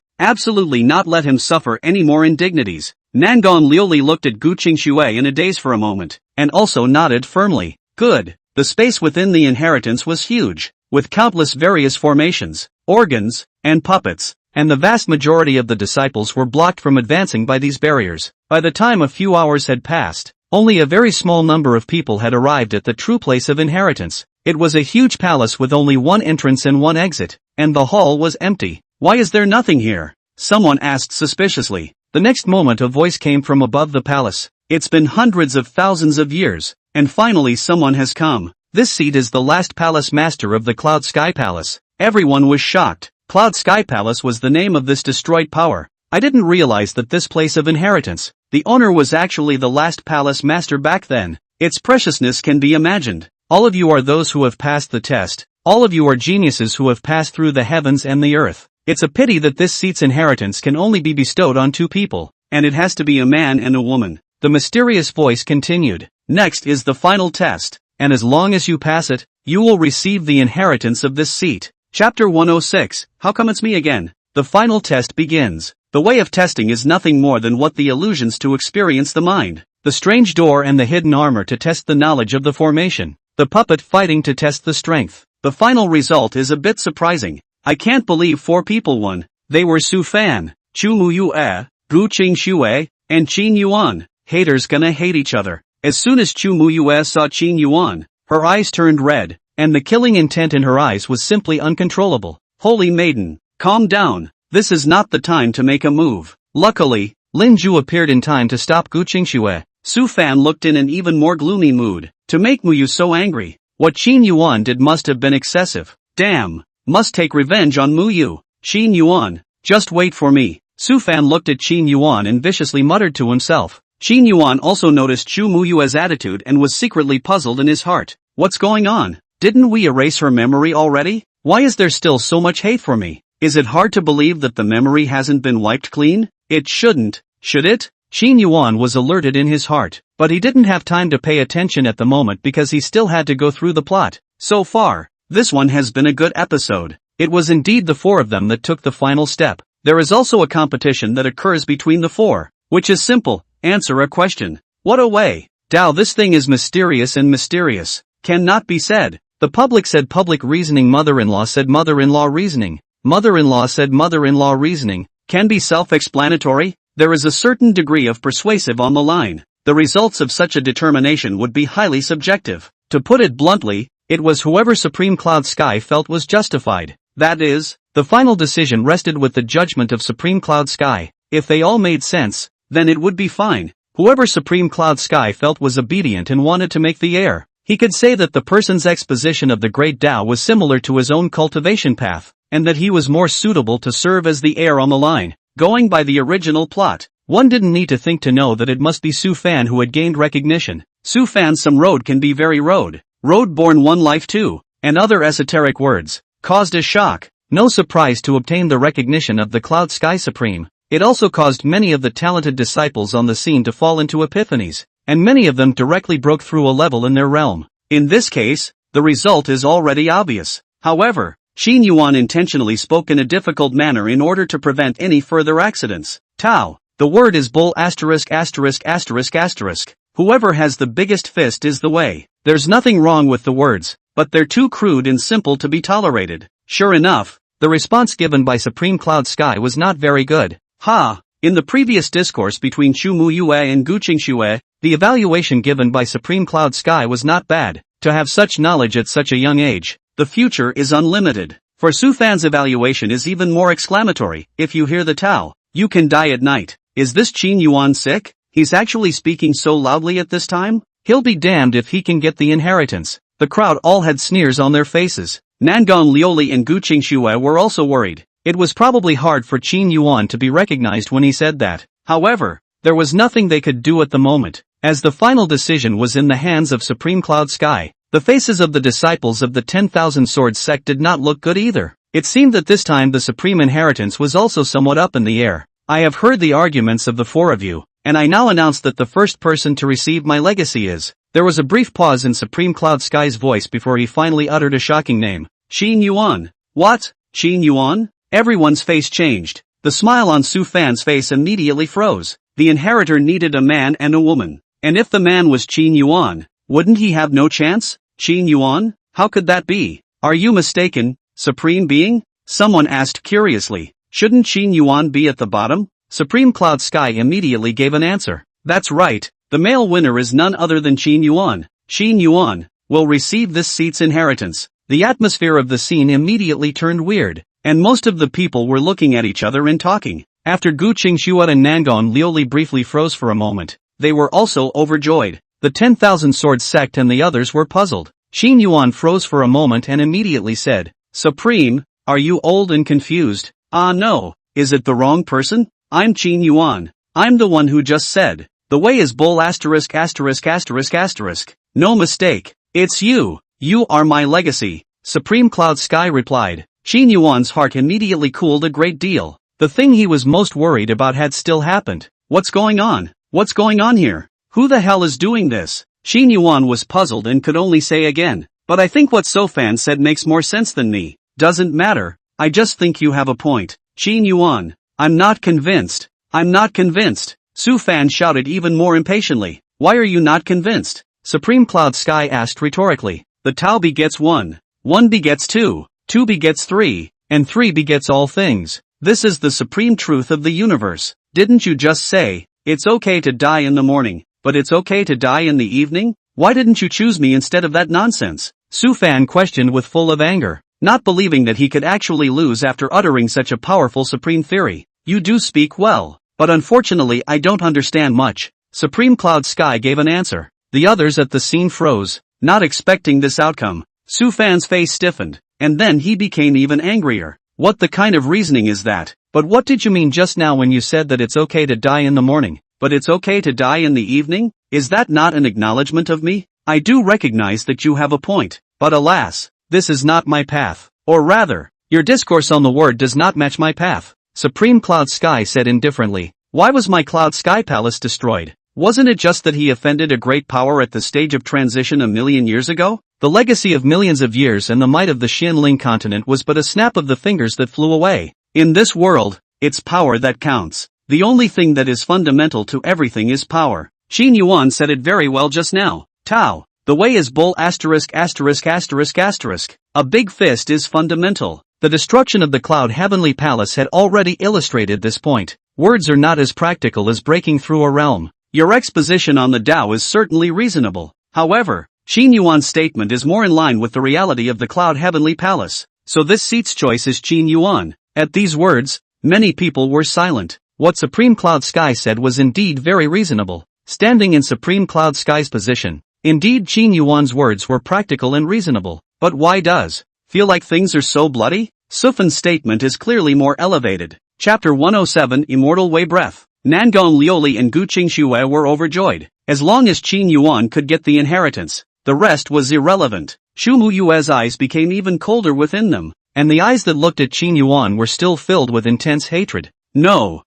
S1: not let him suffer any more indignities. Nangong Liuli looked at Gu Qingxue in a daze for a moment, and also nodded firmly. Good. The space within the inheritance was huge, with countless various formations, organs, and puppets, and the vast majority of the disciples were blocked from advancing by these barriers. By the time a few hours had passed, only a very small number of people had arrived at the true place of inheritance. It was a huge palace with only one entrance and one exit, and the hall was empty. Why is there nothing here? Someone asked suspiciously. The next moment a voice came from above the palace. It's been hundreds of thousands of years, and finally someone has come. This seat is the last palace master of the Cloud Sky Palace. Everyone was shocked. Cloud Sky Palace was the name of this destroyed power. I didn't realize that this place of inheritance, the owner was actually the last palace master back then. Its preciousness can be imagined. All of you are those who have passed the test. All of you are geniuses who have passed through the heavens and the earth. It's a pity that this seat's inheritance can only be bestowed on 2 people, and it has to be a man and a woman. The mysterious voice continued. Next is the final test, and as long as you pass it, you will receive the inheritance of this seat. Chapter 106, How Come It's Me Again? The final test begins. The way of testing is nothing more than what the illusions to experience the mind. The strange door and the hidden armor to test the knowledge of the formation. The puppet fighting to test the strength. The final result is a bit surprising. I can't believe 4 people won. They were Su Fan, Chu Mu Yue, Gu Qing Xue, and Qin Yuan. Haters gonna hate each other. As soon as Chu Mu Yue saw Qin Yuan, her eyes turned red, and the killing intent in her eyes was simply uncontrollable. Holy maiden, calm down. This is not the time to make a move. Luckily, Lin Ju appeared in time to stop Gu Qingxue. Su Fan looked in an even more gloomy mood. To make Mu Yu so angry, what Qin Yuan did must have been excessive. Damn, must take revenge on Mu Yu. Qin Yuan, just wait for me. Su Fan looked at Qin Yuan and viciously muttered to himself. Qin Yuan also noticed Chu Mu Yue's attitude and was secretly puzzled in his heart. What's going on? Didn't we erase her memory already? Why is there still so much hate for me? Is it hard to believe that the memory hasn't been wiped clean? It shouldn't, should it? Qin Yuan was alerted in his heart, but he didn't have time to pay attention at the moment because he still had to go through the plot. So far, this one has been a good episode. It was indeed the 4 of them that took the final step. There is also a competition that occurs between the 4, which is simple, answer a question. What a way. Dao, this thing is mysterious and mysterious. Cannot be said. The public said public reasoning, mother-in-law said mother-in-law reasoning. Mother-in-law said mother-in-law reasoning. Can be self-explanatory? There is a certain degree of persuasive on the line. The results of such a determination would be highly subjective. To put it bluntly, it was whoever Supreme Cloud Sky felt was justified. That is, the final decision rested with the judgment of Supreme Cloud Sky. If they all made sense, then it would be fine. Whoever Supreme Cloud Sky felt was obedient and wanted to make the heir. He could say that the person's exposition of the Great Tao was similar to his own cultivation path, and that he was more suitable to serve as the heir on the line. Going by the original plot, one didn't need to think to know that it must be Su Fan who had gained recognition. Su Fan, some road can be very road born one life too, and other esoteric words, caused a shock. No surprise to obtain the recognition of the Cloud Sky Supreme. It also caused many of the talented disciples on the scene to fall into epiphanies, and many of them directly broke through a level in their realm. In this case, the result is already obvious. However, Qin Yuan intentionally spoke in a difficult manner in order to prevent any further accidents. Tao. The word is bull ********. Whoever has the biggest fist is the way. There's nothing wrong with the words, but they're too crude and simple to be tolerated. Sure enough, the response given by Supreme Cloud Sky was not very good. In the previous discourse between Chu Mu Yue and Gu Qingxue, the evaluation given by Supreme Cloud Sky was not bad. To have such knowledge at such a young age, the future is unlimited. For Su Fan's evaluation is even more exclamatory. If you hear the Tao, you can die at night. Is this Qin Yuan sick? He's actually speaking so loudly at this time? He'll be damned if he can get the inheritance. The crowd all had sneers on their faces. Nangang Liuli and Gu Qingxue were also worried. It was probably hard for Qin Yuan to be recognized when he said that. However, there was nothing they could do at the moment, as the final decision was in the hands of Supreme Cloud Sky. The faces of the disciples of the 10,000 Swords sect did not look good either. It seemed that this time the supreme inheritance was also somewhat up in the air. I have heard the arguments of the 4 of you, and I now announce that the first person to receive my legacy is. There was a brief pause in Supreme Cloud Sky's voice before he finally uttered a shocking name. Qin Yuan. What? Qin Yuan? Everyone's face changed. The smile on Su Fan's face immediately froze. The inheritor needed a man and a woman. And if the man was Qin Yuan, wouldn't he have no chance? Qin Yuan? How could that be? Are you mistaken, Supreme Being? Someone asked curiously. Shouldn't Qin Yuan be at the bottom? Supreme Cloud Sky immediately gave an answer. That's right. The male winner is none other than Qin Yuan. Qin Yuan will receive this seat's inheritance. The atmosphere of the scene immediately turned weird, and most of the people were looking at each other and talking. After Gu Qingxue and Nangang Liuli briefly froze for a moment, they were also overjoyed. The 10,000 Swords sect and the others were puzzled. Qin Yuan froze for a moment and immediately said, Supreme, are you old and confused? No, is it the wrong person? I'm Qin Yuan. I'm the one who just said, the way is bull **********. No mistake. It's you. You are my legacy. Supreme Cloud Sky replied. Qin Yuan's heart immediately cooled a great deal. The thing he was most worried about had still happened. What's going on? What's going on here? Who the hell is doing this? Qin Yuan was puzzled and could only say again, but I think what Sofan said makes more sense than me. Doesn't matter, I just think you have a point. Qin Yuan, I'm not convinced. I'm not convinced. Su Fan shouted even more impatiently. Why are you not convinced? Supreme Cloud Sky asked rhetorically. The Tao begets one. One begets two. Two begets three. And three begets all things. This is the supreme truth of the universe. Didn't you just say, it's okay to die in the morning, but it's okay to die in the evening? Why didn't you choose me instead of that nonsense? Su Fan questioned with full of anger, not believing that he could actually lose after uttering such a powerful supreme theory. You do speak well, but unfortunately I don't understand much. Supreme Cloud Sky gave an answer. The others at the scene froze, not expecting this outcome. Su Fan's face stiffened, and then he became even angrier. What the kind of reasoning is that? But what did you mean just now when you said that it's okay to die in the morning, but it's okay to die in the evening? Is that not an acknowledgement of me? I do recognize that you have a point, but alas, this is not my path. Or rather, your discourse on the word does not match my path. Supreme Cloud Sky said indifferently. Why was my Cloud Sky Palace destroyed? Wasn't it just that he offended a great power at the stage of transition 1,000,000 years ago? The legacy of millions of years and the might of the Xinling continent was but a snap of the fingers that flew away. In this world, it's power that counts. The only thing that is fundamental to everything is power. Qin Yuan said it very well just now. Tao, the way is bull asterisk asterisk asterisk asterisk. A big fist is fundamental. The destruction of the Cloud Heavenly Palace had already illustrated this point. Words are not as practical as breaking through a realm. Your exposition on the Tao is certainly reasonable. However, Qin Yuan's statement is more in line with the reality of the Cloud Heavenly Palace. So this seat's choice is Qin Yuan. At these words, many people were silent. What Supreme Cloud Sky said was indeed very reasonable. Standing in Supreme Cloud Sky's position, indeed Qin Yuan's words were practical and reasonable. But why does feel like things are so bloody? Sufan's statement is clearly more elevated. Chapter 107 Immortal Wei Breath. Nangong Liuli and Gu Qingxue were overjoyed. As long as Qin Yuan could get the inheritance, the rest was irrelevant. Shu Muyue's eyes became even colder within them, and the eyes that looked at Qin Yuan were still filled with intense hatred. No,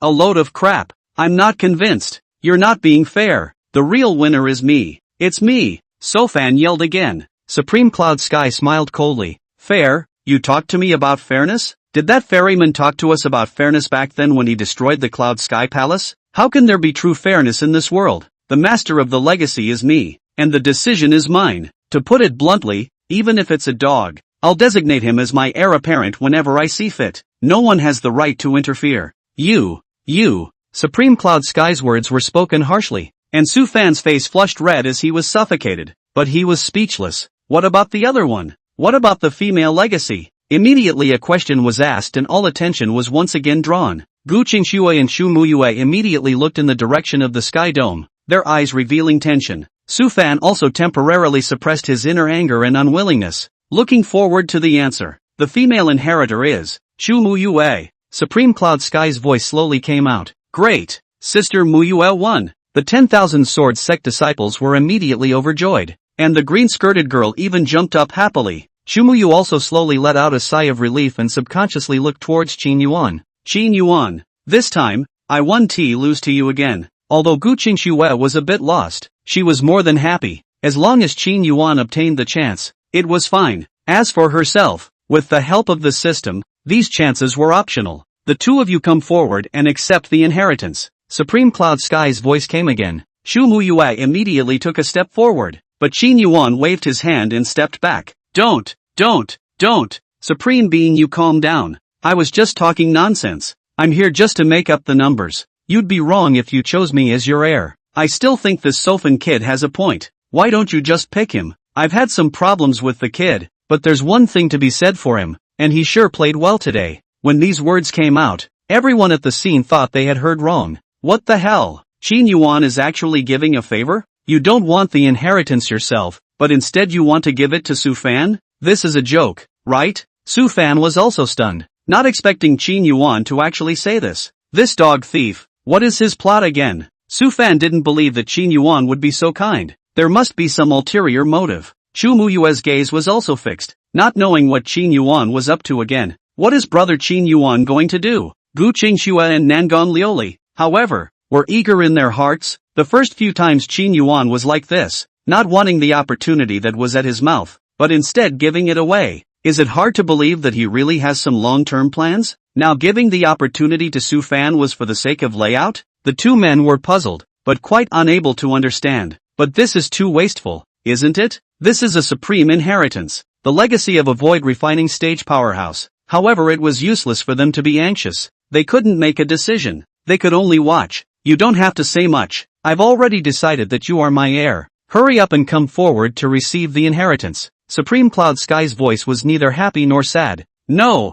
S1: a load of crap. I'm not convinced. You're not being fair. The real winner is me. It's me. Sofan yelled again. Supreme Cloud Sky smiled coldly. Fair? You talked to me about fairness? Did that ferryman talk to us about fairness back then when he destroyed the Cloud Sky Palace? How can there be true fairness in this world? The master of the legacy is me, and the decision is mine. To put it bluntly, even if it's a dog, I'll designate him as my heir apparent whenever I see fit. No one has the right to interfere. You. Supreme Cloud Sky's words were spoken harshly, and Su Fan's face flushed red as he was suffocated. But he was speechless. What about the other one? What about the female legacy? Immediately a question was asked and all attention was once again drawn. Gu Qingxue and Shu Muyue immediately looked in the direction of the sky dome, their eyes revealing tension. Su Fan also temporarily suppressed his inner anger and unwillingness, looking forward to the answer. The female inheritor is Shu Muyue. Supreme Cloud Sky's voice slowly came out. Great! Sister Muyue won! The 10,000 Sword Sect disciples were immediately overjoyed, and the green-skirted girl even jumped up happily. Shumuyu also slowly let out a sigh of relief and subconsciously looked towards Qin Yuan. Qin Yuan, this time, I won lose to you again. Although Gu Qingxue was a bit lost, she was more than happy. As long as Qin Yuan obtained the chance, it was fine. As for herself, with the help of the system, these chances were optional. The two of you come forward and accept the inheritance. Supreme Cloud Sky's voice came again. Shu Muyue immediately took a step forward, but Qin Yuan waved his hand and stepped back. Don't. Supreme Being, you calm down. I was just talking nonsense. I'm here just to make up the numbers. You'd be wrong if you chose me as your heir. I still think this Sofan kid has a point. Why don't you just pick him? I've had some problems with the kid, but there's one thing to be said for him, and he sure played well today. When these words came out, everyone at the scene thought they had heard wrong. What the hell? Qin Yuan is actually giving a favor? You don't want the inheritance yourself, but instead you want to give it to Su Fan? This is a joke, right? Su Fan was also stunned, not expecting Qin Yuan to actually say this. This dog thief, what is his plot again? Su Fan didn't believe that Qin Yuan would be so kind. There must be some ulterior motive. Shu Muyue's gaze was also fixed, not knowing what Qin Yuan was up to again. What is brother Qin Yuan going to do? Gu Qingxue and Nangon Lioli, however, were eager in their hearts. The first few times Qin Yuan was like this, not wanting the opportunity that was at his mouth, but instead giving it away. Is it hard to believe that he really has some long-term plans? Now giving the opportunity to Su Fan was for the sake of layout? The two men were puzzled, but quite unable to understand. But this is too wasteful, isn't it? This is a supreme inheritance, the legacy of a void refining stage powerhouse. However, it was useless for them to be anxious. They couldn't make a decision. They could only watch. You don't have to say much. I've already decided that you are my heir. Hurry up and come forward to receive the inheritance. Supreme Cloud Sky's voice was neither happy nor sad. No,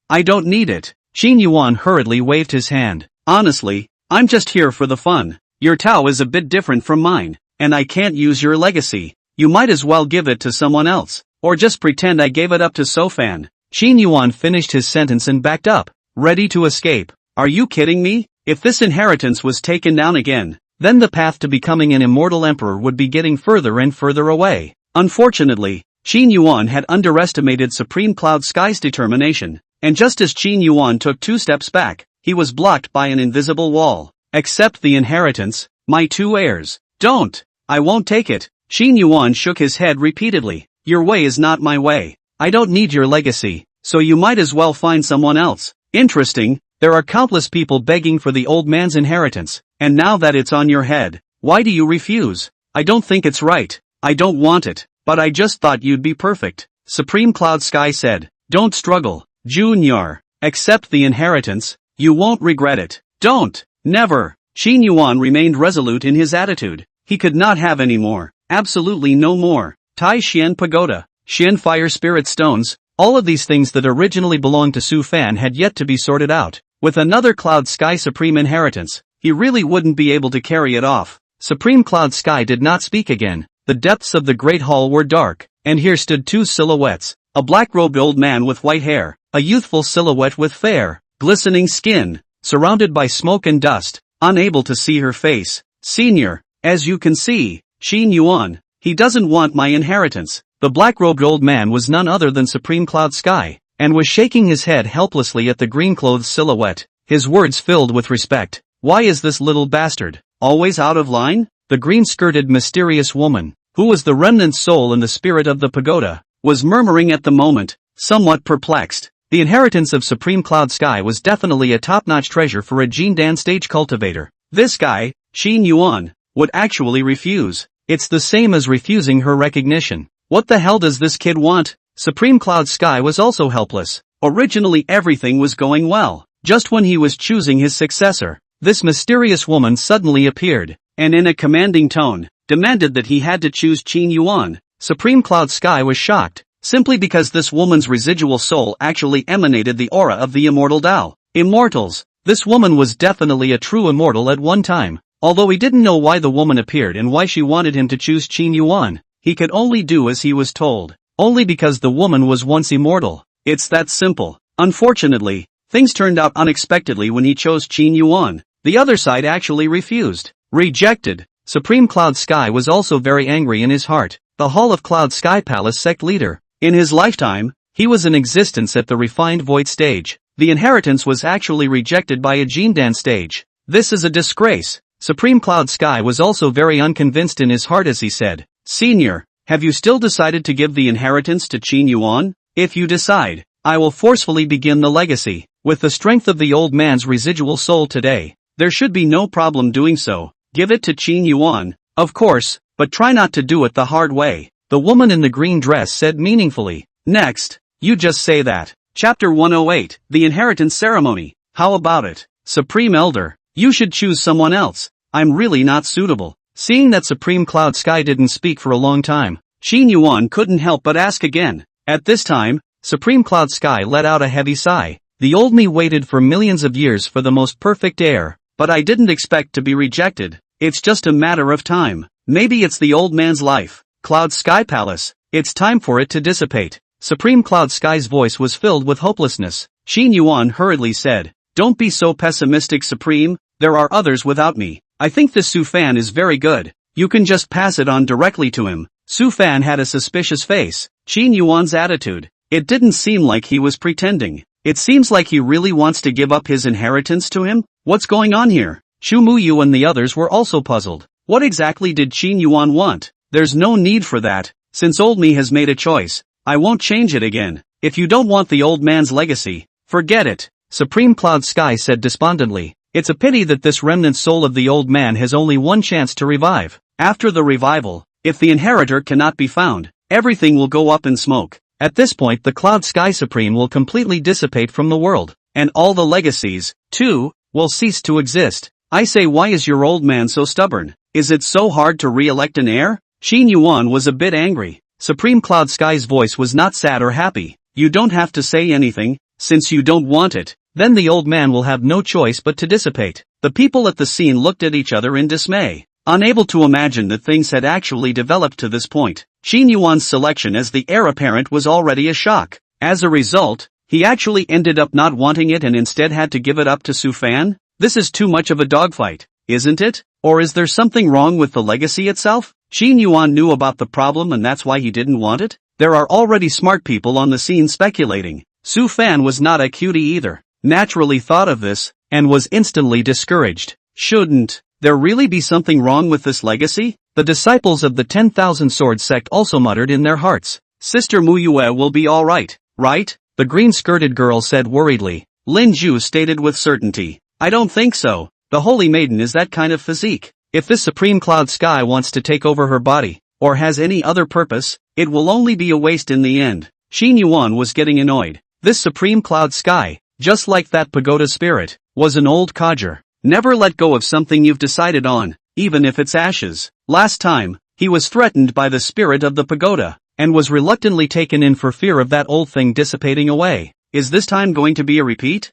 S1: I don't need it. Qin Yuan hurriedly waved his hand. Honestly, I'm just here for the fun. Your Tao is a bit different from mine, and I can't use your legacy. You might as well give it to someone else, or just pretend I gave it up to Sofan. Qin Yuan finished his sentence and backed up, ready to escape. Are you kidding me? If this inheritance was taken down again, then the path to becoming an immortal emperor would be getting further and further away. Unfortunately, Qin Yuan had underestimated Supreme Cloud Sky's determination, and just as Qin Yuan took 2 steps back, he was blocked by an invisible wall. Accept the inheritance, my 2 heirs. Don't! I won't take it. Qin Yuan shook his head repeatedly. Your way is not my way. I don't need your legacy, so you might as well find someone else. Interesting, there are countless people begging for the old man's inheritance, and now that it's on your head, why do you refuse? I don't think it's right. I don't want it, but I just thought you'd be perfect. Supreme Cloud Sky said. Don't struggle, Junior. Accept the inheritance. You won't regret it. Don't. Never. Qin Yuan remained resolute in his attitude. He could not have any more. Absolutely no more. Tai Xian Pagoda, Xian Fire Spirit Stones, all of these things that originally belonged to Su Fan had yet to be sorted out. With another Cloud Sky Supreme inheritance, he really wouldn't be able to carry it off. Supreme Cloud Sky did not speak again. The depths of the Great Hall were dark, and here stood 2 silhouettes. A black-robed old man with white hair, a youthful silhouette with fair, glistening skin, surrounded by smoke and dust, unable to see her face. Senior, as you can see, Qin Yuan, he doesn't want my inheritance. The black-robed old man was none other than Supreme Cloud Sky, and was shaking his head helplessly at the green-clothed silhouette. His words filled with respect. Why is this little bastard always out of line? The green-skirted mysterious woman, who was the remnant soul and the spirit of the pagoda, was murmuring at the moment, somewhat perplexed. The inheritance of Supreme Cloud Sky was definitely a top-notch treasure for a Jindan stage cultivator. This guy, Qin Yuan, would actually refuse. It's the same as refusing her recognition. What the hell does this kid want? Supreme Cloud Sky was also helpless. Originally everything was going well. Just when he was choosing his successor, this mysterious woman suddenly appeared, and in a commanding tone, demanded that he had to choose Qin Yuan. Supreme Cloud Sky was shocked, simply because this woman's residual soul actually emanated the aura of the immortal Tao. Immortals. This woman was definitely a true immortal at one time. Although he didn't know why the woman appeared and why she wanted him to choose Qin Yuan, he could only do as he was told. Only because the woman was once immortal. It's that simple. Unfortunately, things turned out unexpectedly when he chose Qin Yuan. The other side actually refused. Rejected. Supreme Cloud Sky was also very angry in his heart. The Hall of Cloud Sky Palace sect leader. In his lifetime, he was in existence at the refined void stage. The inheritance was actually rejected by a Jindan stage. This is a disgrace. Supreme Cloud Sky was also very unconvinced in his heart as he said, Senior, have you still decided to give the inheritance to Qin Yuan? If you decide, I will forcefully begin the legacy. With the strength of the old man's residual soul today, there should be no problem doing so. Give it to Qin Yuan, of course, but try not to do it the hard way. The woman in the green dress said meaningfully. Next, you just say that. Chapter 108, The Inheritance Ceremony. How about it? Supreme Elder, you should choose someone else. I'm really not suitable. Seeing that Supreme Cloud Sky didn't speak for a long time, Qin Yuan couldn't help but ask again. At this time, Supreme Cloud Sky let out a heavy sigh. The old me waited for millions of years for the most perfect heir, but I didn't expect to be rejected. It's just a matter of time. Maybe it's the old man's life. Cloud Sky Palace. It's time for it to dissipate. Supreme Cloud Sky's voice was filled with hopelessness. Qin Yuan hurriedly said, Don't be so pessimistic, Supreme. There are others without me. I think this Su Fan is very good. You can just pass it on directly to him. Su Fan had a suspicious face. Qin Yuan's attitude. It didn't seem like he was pretending. It seems like he really wants to give up his inheritance to him? What's going on here? Xu Muyu and the others were also puzzled. What exactly did Qin Yuan want? There's no need for that. Since old me has made a choice, I won't change it again. If you don't want the old man's legacy, forget it. Supreme Cloud Sky said despondently. It's a pity that this remnant soul of the old man has only one chance to revive. After the revival, if the inheritor cannot be found, everything will go up in smoke. At this point the Cloud Sky Supreme will completely dissipate from the world, and all the legacies, too, will cease to exist. I say, why is your old man so stubborn? Is it so hard to re-elect an heir? Qin Yuan was a bit angry. Supreme Cloud Sky's voice was not sad or happy. You don't have to say anything, since you don't want it. Then the old man will have no choice but to dissipate. The people at the scene looked at each other in dismay, unable to imagine that things had actually developed to this point. Qin Yuan's selection as the heir apparent was already a shock. As a result, he actually ended up not wanting it and instead had to give it up to Su Fan? This is too much of a dogfight, isn't it? Or is there something wrong with the legacy itself? Qin Yuan knew about the problem and that's why he didn't want it? There are already smart people on the scene speculating. Su Fan was not a cutie either. Naturally thought of this, and was instantly discouraged. Shouldn't there really be something wrong with this legacy? The disciples of the 10,000 Sword sect also muttered in their hearts. Sister Muyue will be alright, right? The green-skirted girl said worriedly. Lin Ju stated with certainty. I don't think so. The Holy Maiden is that kind of physique. If this Supreme Cloud Sky wants to take over her body, or has any other purpose, it will only be a waste in the end. Qin Yuan was getting annoyed. This Supreme Cloud Sky, just like that pagoda spirit, was an old codger. Never let go of something you've decided on, even if it's ashes. Last time, he was threatened by the spirit of the pagoda, and was reluctantly taken in for fear of that old thing dissipating away. Is this time going to be a repeat?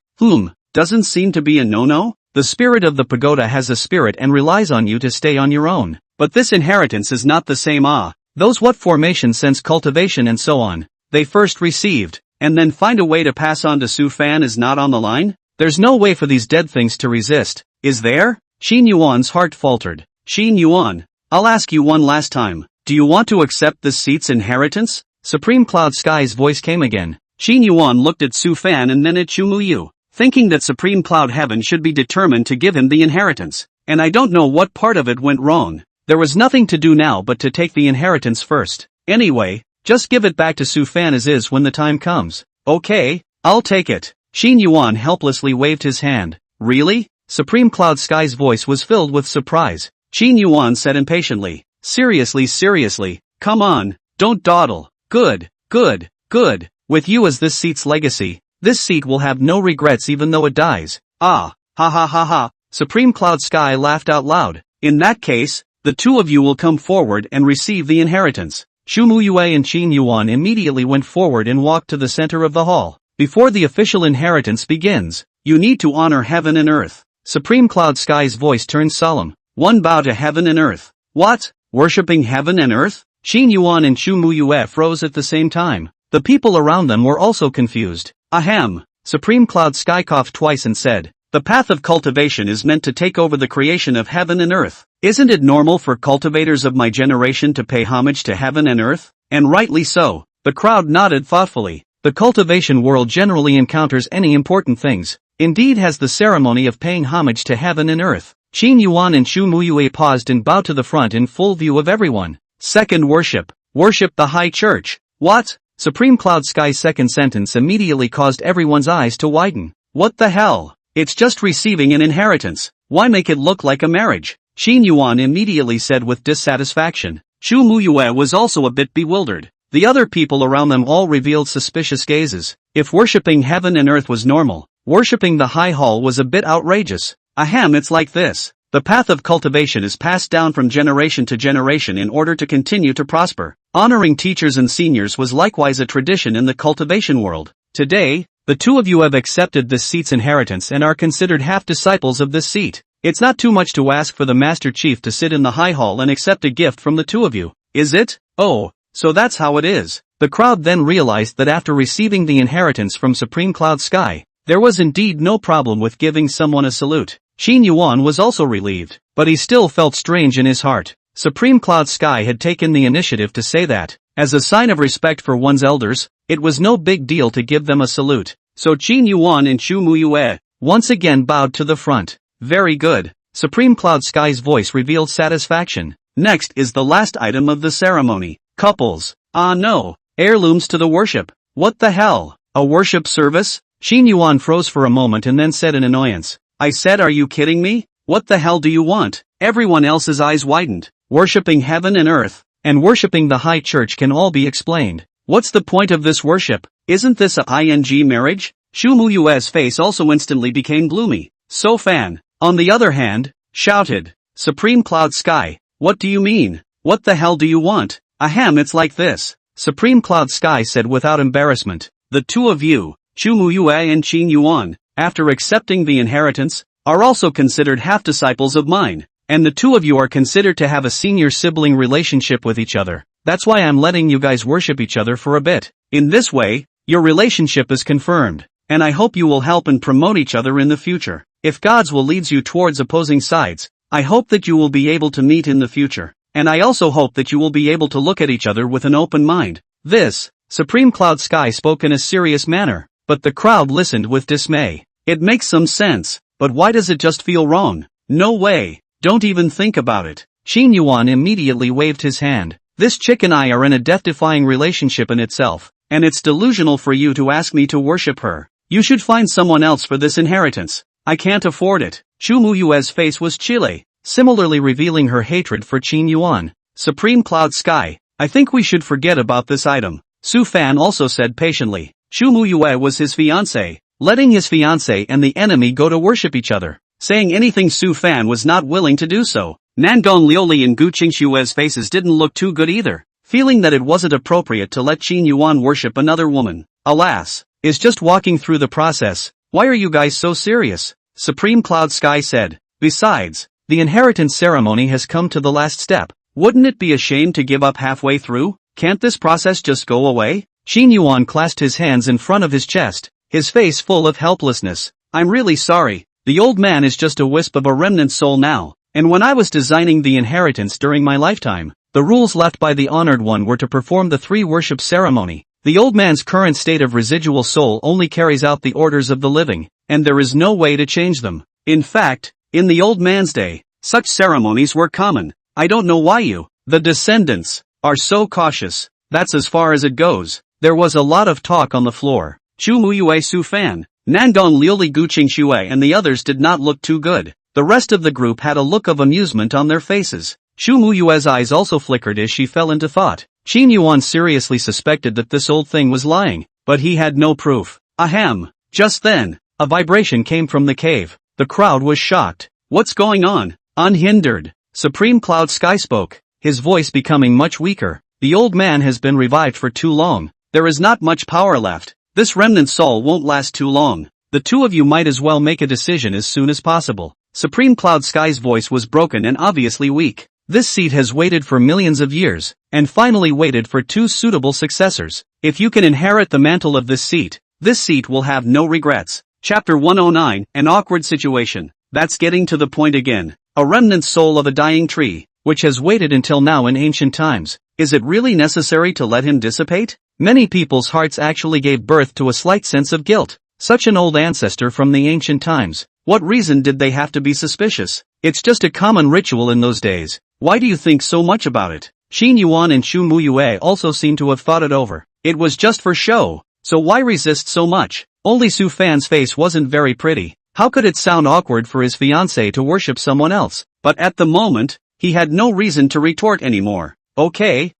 S1: Doesn't seem to be a no-no? The spirit of the pagoda has a spirit and relies on you to stay on your own. But this inheritance is not the same. Those what formation, sense, cultivation and so on, they first received, and then find a way to pass on to Su Fan is not on the line? There's no way for these dead things to resist, is there? Qin Yuan's heart faltered. Qin Yuan, I'll ask you one last time. Do you want to accept this seat's inheritance? Supreme Cloud Sky's voice came again. Qin Yuan looked at Su Fan and then at Chu Muyu, thinking that Supreme Cloud Heaven should be determined to give him the inheritance. And I don't know what part of it went wrong. There was nothing to do now but to take the inheritance first. Anyway, just give it back to Su Fan as is when the time comes. Okay, I'll take it. Qin Yuan helplessly waved his hand. Really? Supreme Cloud Sky's voice was filled with surprise. Qin Yuan said impatiently. Seriously, come on, don't dawdle. Good. With you as this seat's legacy, this seat will have no regrets even though it dies. Ha. Supreme Cloud Sky laughed out loud. In that case, the two of you will come forward and receive the inheritance. Xu Muyue and Qin Yuan immediately went forward and walked to the center of the hall. Before the official inheritance begins, you need to honor heaven and earth. Supreme Cloud Sky's voice turned solemn. One bow to heaven and earth. What? Worshipping heaven and earth? Qin Yuan and Xu Muyue froze at the same time. The people around them were also confused. Ahem. Supreme Cloud Sky coughed twice and said, the path of cultivation is meant to take over the creation of heaven and earth. Isn't it normal for cultivators of my generation to pay homage to heaven and earth? And rightly so. The crowd nodded thoughtfully. The cultivation world generally encounters any important things. Indeed has the ceremony of paying homage to heaven and earth. Qin Yuan and Xu Muyue paused and bowed to the front in full view of everyone. Second worship. Worship the high church. What? Supreme Cloud Sky's second sentence immediately caused everyone's eyes to widen. What the hell? It's just receiving an inheritance. Why make it look like a marriage? Qin Yuan immediately said with dissatisfaction. Xu Muyue was also a bit bewildered. The other people around them all revealed suspicious gazes. If worshipping heaven and earth was normal, worshipping the high hall was a bit outrageous. Ahem, it's like this. The path of cultivation is passed down from generation to generation in order to continue to prosper. Honoring teachers and seniors was likewise a tradition in the cultivation world. Today, the two of you have accepted this seat's inheritance and are considered half disciples of this seat. It's not too much to ask for the Master Chief to sit in the high hall and accept a gift from the two of you, is it? Oh, so that's how it is. The crowd then realized that after receiving the inheritance from Supreme Cloud Sky, there was indeed no problem with giving someone a salute. Qin Yuan was also relieved, but he still felt strange in his heart. Supreme Cloud Sky had taken the initiative to say that, as a sign of respect for one's elders, it was no big deal to give them a salute. So Qin Yuan and Chu Muyue once again bowed to the front. Very good. Supreme Cloud Sky's voice revealed satisfaction. Next is the last item of the ceremony. Couples. Ah no. Heirlooms to the worship. What the hell? A worship service? Qin Yuan froze for a moment and then said in annoyance. I said, are you kidding me? What the hell do you want? Everyone else's eyes widened. Worshipping heaven and earth, and worshipping the high church can all be explained. What's the point of this worship? Isn't this a ing marriage? Shu Muyue's face also instantly became gloomy. So Fan, on the other hand, shouted. Supreme Cloud Sky, what do you mean? What the hell do you want? Ahem, it's like this. Supreme Cloud Sky said without embarrassment. The two of you, Chu Muyue and Qin Yuan, after accepting the inheritance, are also considered half-disciples of mine, and the two of you are considered to have a senior sibling relationship with each other. That's why I'm letting you guys worship each other for a bit. In this way, your relationship is confirmed, and I hope you will help and promote each other in the future. If God's will leads you towards opposing sides, I hope that you will be able to meet in the future, and I also hope that you will be able to look at each other with an open mind. This, Supreme Cloud Sky spoke in a serious manner, but the crowd listened with dismay. It makes some sense, but why does it just feel wrong? No way, don't even think about it. Qin Yuan immediately waved his hand. This chick and I are in a death-defying relationship in itself, and it's delusional for you to ask me to worship her. You should find someone else for this inheritance. I can't afford it. Chu Muyue's face was chilly, similarly revealing her hatred for Qin Yuan. Supreme Cloud Sky, I think we should forget about this item. Su Fan also said patiently. Chu Muyue was his fiancée, letting his fiancée and the enemy go to worship each other. Saying anything, Su Fan was not willing to do so. Nangong Liuli and Gu Qingshue's faces didn't look too good either, feeling that it wasn't appropriate to let Qin Yuan worship another woman. Alas, is just walking through the process. Why are you guys so serious? Supreme Cloud Sky said. Besides, the inheritance ceremony has come to the last step. Wouldn't it be a shame to give up halfway through? Can't this process just go away? Qin Yuan clasped his hands in front of his chest, his face full of helplessness. I'm really sorry. The old man is just a wisp of a remnant soul now. And when I was designing the inheritance during my lifetime, the rules left by the honored one were to perform the three worship ceremony. The old man's current state of residual soul only carries out the orders of the living, and there is no way to change them. In fact, in the old man's day, such ceremonies were common. I don't know why you, the descendants, are so cautious. That's as far as it goes. There was a lot of talk on the floor. Chu Muyue, Su Fan, Nangong Liuli, Gu Qingxue and the others did not look too good. The rest of the group had a look of amusement on their faces. Chu Muyue's eyes also flickered as she fell into thought. Qin Yuan seriously suspected that this old thing was lying, but he had no proof. Ahem. Just then, a vibration came from the cave. The crowd was shocked. What's going on? Unhindered, Supreme Cloud Sky spoke, his voice becoming much weaker. The old man has been revived for too long. There is not much power left. This remnant soul won't last too long. The two of you might as well make a decision as soon as possible. Supreme Cloud Sky's voice was broken and obviously weak. This seat has waited for millions of years, and finally waited for two suitable successors. If you can inherit the mantle of this seat will have no regrets. Chapter 109, An Awkward Situation. That's getting to the point again. A remnant soul of a dying tree, which has waited until now in ancient times. Is it really necessary to let him dissipate? Many people's hearts actually gave birth to a slight sense of guilt. Such an old ancestor from the ancient times. What reason did they have to be suspicious? It's just a common ritual in those days. Why do you think so much about it? Qin Yuan and Chu Muyue also seem to have thought it over. It was just for show, so why resist so much? Only Su Fan's face wasn't very pretty. How could it sound awkward for his fiancée to worship someone else? But at the moment, he had no reason to retort anymore. Okay,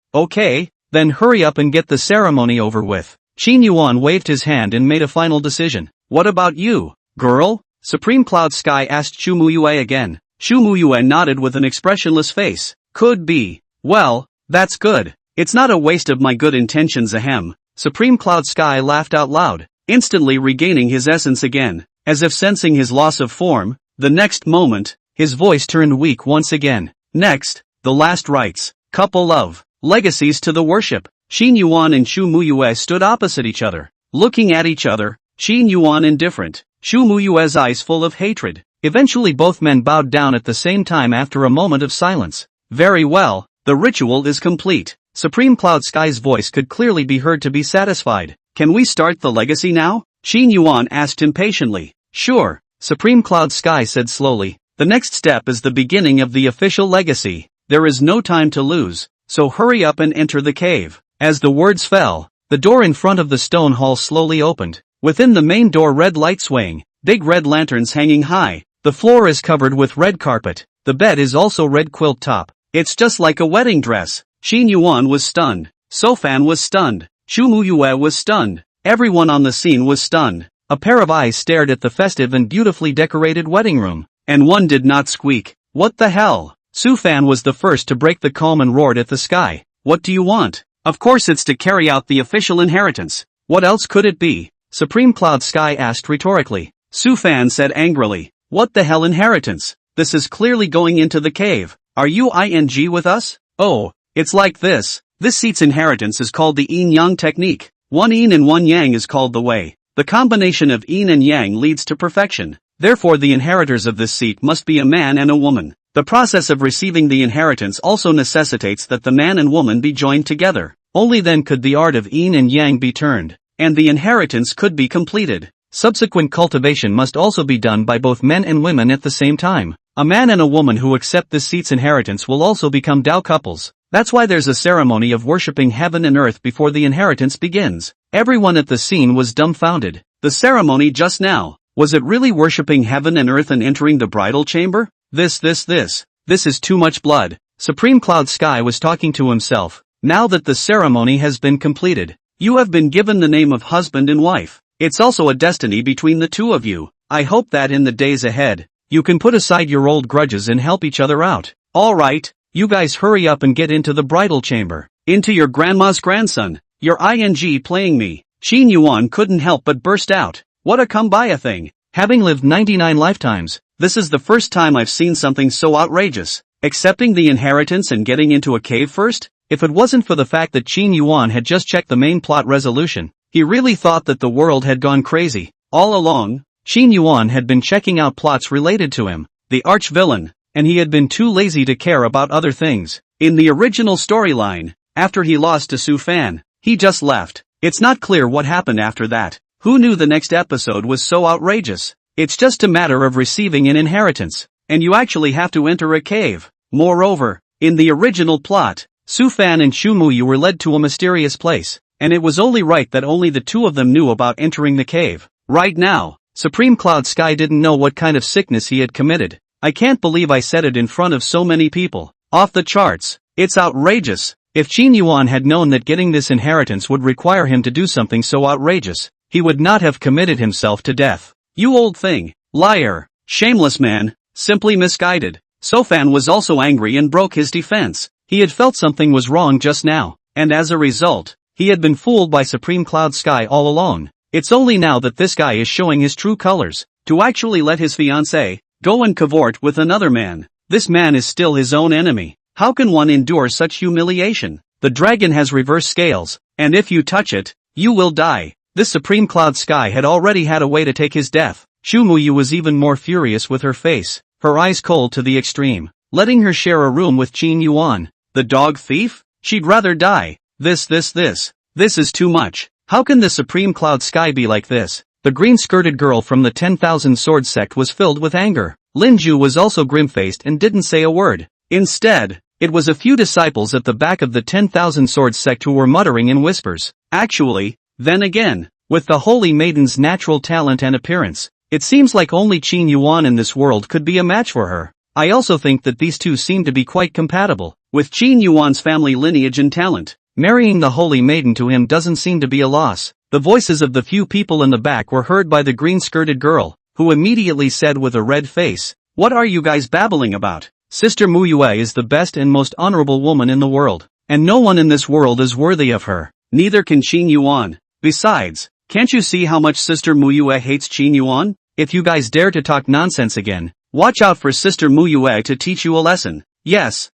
S1: then hurry up and get the ceremony over with. Qin Yuan waved his hand and made a final decision. What about you, girl? Supreme Cloud Sky asked Chu Muyue again. Chu Muyue nodded with an expressionless face. Could be. Well, that's good. It's not a waste of my good intentions, ahem. Supreme Cloud Sky laughed out loud, instantly regaining his essence again. As if sensing his loss of form, the next moment, his voice turned weak once again. Next, the last rites. Couple of legacies to the worship. Qin Yuan and Chu Muyue stood opposite each other, looking at each other, Qin Yuan indifferent, Chu Muyue's eyes full of hatred. Eventually both men bowed down at the same time after a moment of silence. Very well, the ritual is complete. Supreme Cloud Sky's voice could clearly be heard to be satisfied. Can we start the legacy now? Qin Yuan asked impatiently. Sure, Supreme Cloud Sky said slowly. The next step is the beginning of the official legacy. There is no time to lose, so hurry up and enter the cave. As the words fell, the door in front of the stone hall slowly opened. Within the main door, red light swaying, big red lanterns hanging high. The floor is covered with red carpet. The bed is also red quilt top. It's just like a wedding dress. Qin Yuan was stunned. Sofan was stunned. Shu Muyue was stunned. Everyone on the scene was stunned. A pair of eyes stared at the festive and beautifully decorated wedding room. And one did not squeak. What the hell? Su Fan was the first to break the calm and roared at the sky. What do you want? Of course it's to carry out the official inheritance. What else could it be? Supreme Cloud Sky asked rhetorically. Su Fan said angrily. What the hell inheritance? This is clearly going into the cave. Are you ing with us? Oh, it's like this. This seat's inheritance is called the yin-yang technique. One yin and one yang is called the way. The combination of yin and yang leads to perfection. Therefore the inheritors of this seat must be a man and a woman. The process of receiving the inheritance also necessitates that the man and woman be joined together. Only then could the art of yin and yang be turned, and the inheritance could be completed. Subsequent cultivation must also be done by both men and women at the same time. A man and a woman who accept this seat's inheritance will also become Dao couples. That's why there's a ceremony of worshipping heaven and earth before the inheritance begins. Everyone at the scene was dumbfounded. The ceremony just now, was it really worshipping heaven and earth and entering the bridal chamber? This is too much blood. Supreme Cloud Sky was talking to himself. Now that the ceremony has been completed, you have been given the name of husband and wife. It's also a destiny between the two of you. I hope that in the days ahead, you can put aside your old grudges and help each other out. Alright, you guys hurry up and get into the bridal chamber. Into your grandma's grandson. You're ing playing me. Qin Yuan couldn't help but burst out. What a come-by thing. Having lived 99 lifetimes, this is the first time I've seen something so outrageous. Accepting the inheritance and getting into a cave first? If it wasn't for the fact that Qin Yuan had just checked the main plot resolution, he really thought that the world had gone crazy. All along, Qin Yuan had been checking out plots related to him, the arch-villain, and he had been too lazy to care about other things. In the original storyline, after he lost to Su Fan, he just left. It's not clear what happened after that. Who knew the next episode was so outrageous? It's just a matter of receiving an inheritance, and you actually have to enter a cave. Moreover, in the original plot, Su Fan and Shu Muyu were led to a mysterious place, and it was only right that only the two of them knew about entering the cave. Right now, Supreme Cloud Sky didn't know what kind of sickness he had committed. I can't believe I said it in front of so many people. Off the charts. It's outrageous. If Qin Yuan had known that getting this inheritance would require him to do something so outrageous, he would not have committed himself to death. You old thing. Liar. Shameless man. Simply misguided. Sofan was also angry and broke his defense. He had felt something was wrong just now, and as a result, he had been fooled by Supreme Cloud Sky all along. It's only now that this guy is showing his true colors, to actually let his fiancée go and cavort with another man. This man is still his own enemy. How can one endure such humiliation? The dragon has reverse scales, and if you touch it, you will die. This Supreme Cloud Sky had already had a way to take his death. Shu Muyu was even more furious with her face, her eyes cold to the extreme, letting her share a room with Qin Yuan. The dog thief? She'd rather die. This is too much. How can the Supreme Cloud Sky be like this? The green-skirted girl from the 10,000 Sword sect was filled with anger. Linju was also grim-faced and didn't say a word. Instead, it was a few disciples at the back of the 10,000 Sword sect who were muttering in whispers. Actually, then again, with the Holy Maiden's natural talent and appearance, it seems like only Qin Yuan in this world could be a match for her. I also think that these two seem to be quite compatible, with Qin Yuan's family lineage and talent. Marrying the Holy Maiden to him doesn't seem to be a loss. The voices of the few people in the back were heard by the green-skirted girl, who immediately said with a red face, "What are you guys babbling about? Sister Muyue is the best and most honorable woman in the world, and no one in this world is worthy of her. Neither can Qin Yuan. Besides, can't you see how much Sister Muyue hates Qin Yuan? If you guys dare to talk nonsense again, watch out for Sister Muyue to teach you a lesson." Yes,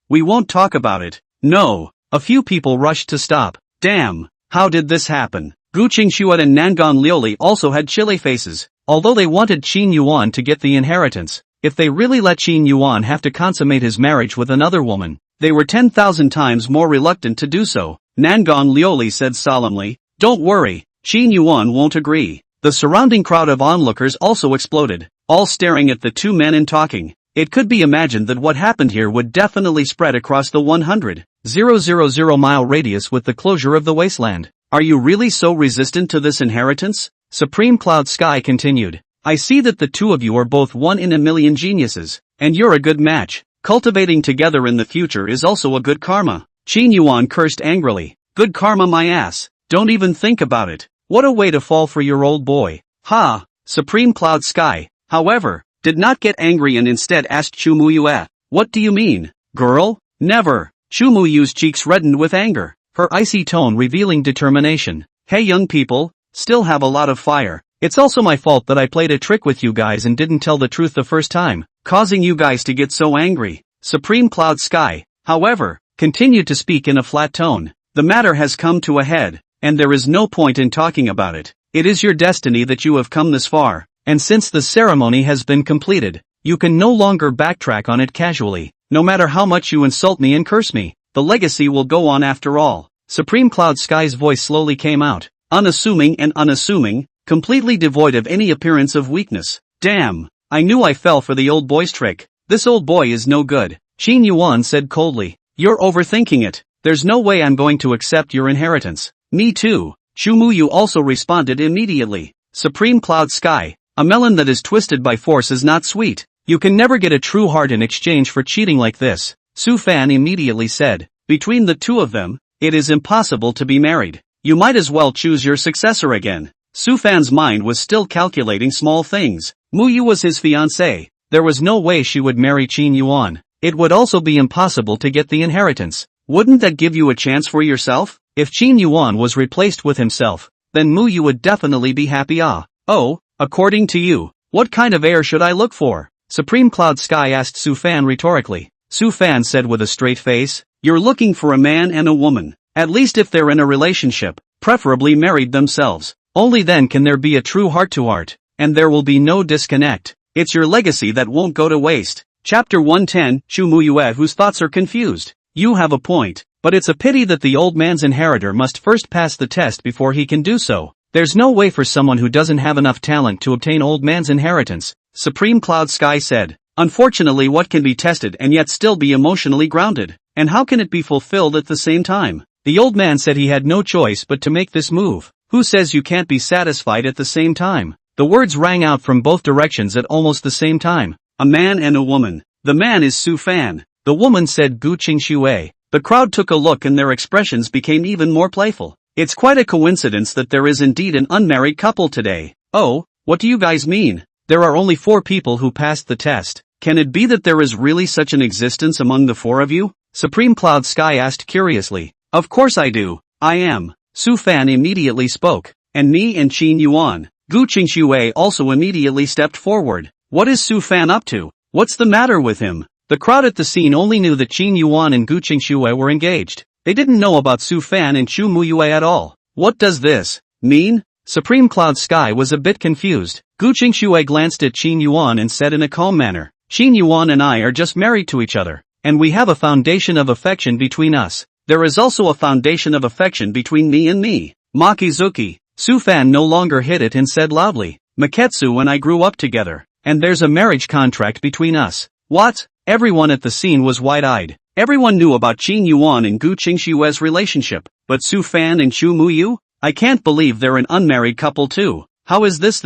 S1: we won't talk about it. No. A few people rushed to stop. Damn, how did this happen? Gu Qingshuat and Nangon Liuli also had chilly faces. Although they wanted Qin Yuan to get the inheritance, if they really let Qin Yuan have to consummate his marriage with another woman, they were 10,000 times more reluctant to do so. Nangon Lioli said solemnly, "Don't worry, Qin Yuan won't agree." The surrounding crowd of onlookers also exploded, all staring at the two men and talking. It could be imagined that what happened here would definitely spread across the 100,000 mile radius with the closure of the wasteland. "Are you really so resistant to this inheritance?" Supreme Cloud Sky continued. "I see that the two of you are both 1 in a million geniuses, and you're a good match. Cultivating together in the future is also a good karma." Qin Yuan cursed angrily. "Good karma my ass, don't even think about it. What a way to fall for your old boy." Ha! Supreme Cloud Sky, however, did not get angry and instead asked Chu Muyue, "What do you mean, girl?" "Never." Chu Muyue's cheeks reddened with anger, her icy tone revealing determination. "Hey young people, still have a lot of fire. It's also my fault that I played a trick with you guys and didn't tell the truth the first time, causing you guys to get so angry." Supreme Cloud Sky, however, continued to speak in a flat tone. "The matter has come to a head, and there is no point in talking about it. It is your destiny that you have come this far, and since the ceremony has been completed, you can no longer backtrack on it casually. No matter how much you insult me and curse me, the legacy will go on after all." Supreme Cloud Sky's voice slowly came out, unassuming and unassuming, completely devoid of any appearance of weakness. "Damn, I knew I fell for the old boy's trick. This old boy is no good," Qin Yuan said coldly. "You're overthinking it. There's no way I'm going to accept your inheritance." "Me too," Chu Muyu also responded immediately. "Supreme Cloud Sky, a melon that is twisted by force is not sweet. You can never get a true heart in exchange for cheating like this," Su Fan immediately said. "Between the two of them, it is impossible to be married. You might as well choose your successor again." Su Fan's mind was still calculating small things. Muyu was his fiancée. There was no way she would marry Qin Yuan. It would also be impossible to get the inheritance. Wouldn't that give you a chance for yourself? If Qin Yuan was replaced with himself, then Muyu would definitely be happy. Oh, according to you, what kind of heir should I look for? Supreme Cloud Sky asked Su Fan rhetorically. Su Fan said with a straight face, "You're looking for a man and a woman, at least if they're in a relationship, preferably married themselves. Only then can there be a true heart-to-heart, and there will be no disconnect. It's your legacy that won't go to waste." Chapter 110, Chu Muyue whose thoughts are confused. "You have a point, but it's a pity that the old man's inheritor must first pass the test before he can do so. There's no way for someone who doesn't have enough talent to obtain old man's inheritance," Supreme Cloud Sky said. "Unfortunately, what can be tested and yet still be emotionally grounded, and how can it be fulfilled at the same time?" The old man said he had no choice but to make this move. "Who says you can't be satisfied at the same time?" The words rang out from both directions at almost the same time. "A man and a woman. The man is Su Fan. The woman said Gu Qingxue." The crowd took a look and their expressions became even more playful. "It's quite a coincidence that there is indeed an unmarried couple today." "Oh, what do you guys mean? There are only 4 people who passed the test. Can it be that there is really such an existence among the 4 of you?" Supreme Cloud Sky asked curiously. "Of course I do. I am." Su Fan immediately spoke. "And me and Qin Yuan." Gu Qingxue also immediately stepped forward. "What is Su Fan up to? What's the matter with him?" The crowd at the scene only knew that Qin Yuan and Gu Qingxue were engaged. They didn't know about Su Fan and Chu Muyue at all. "What does this mean?" Supreme Cloud Sky was a bit confused. Gu Qingxue glanced at Qin Yuan and said in a calm manner, "Qin Yuan and I are just married to each other, and we have a foundation of affection between us. There is also a foundation of affection between me and me. Makizuki." Su Fan no longer hid it and said loudly, "Maketsu and I grew up together, and there's a marriage contract between us." "What?" Everyone at the scene was wide-eyed. Everyone knew about Qin Yuan and Gu Qingxue's relationship, but Su Fan and Chu Muyu? I can't believe they're an unmarried couple too. How is this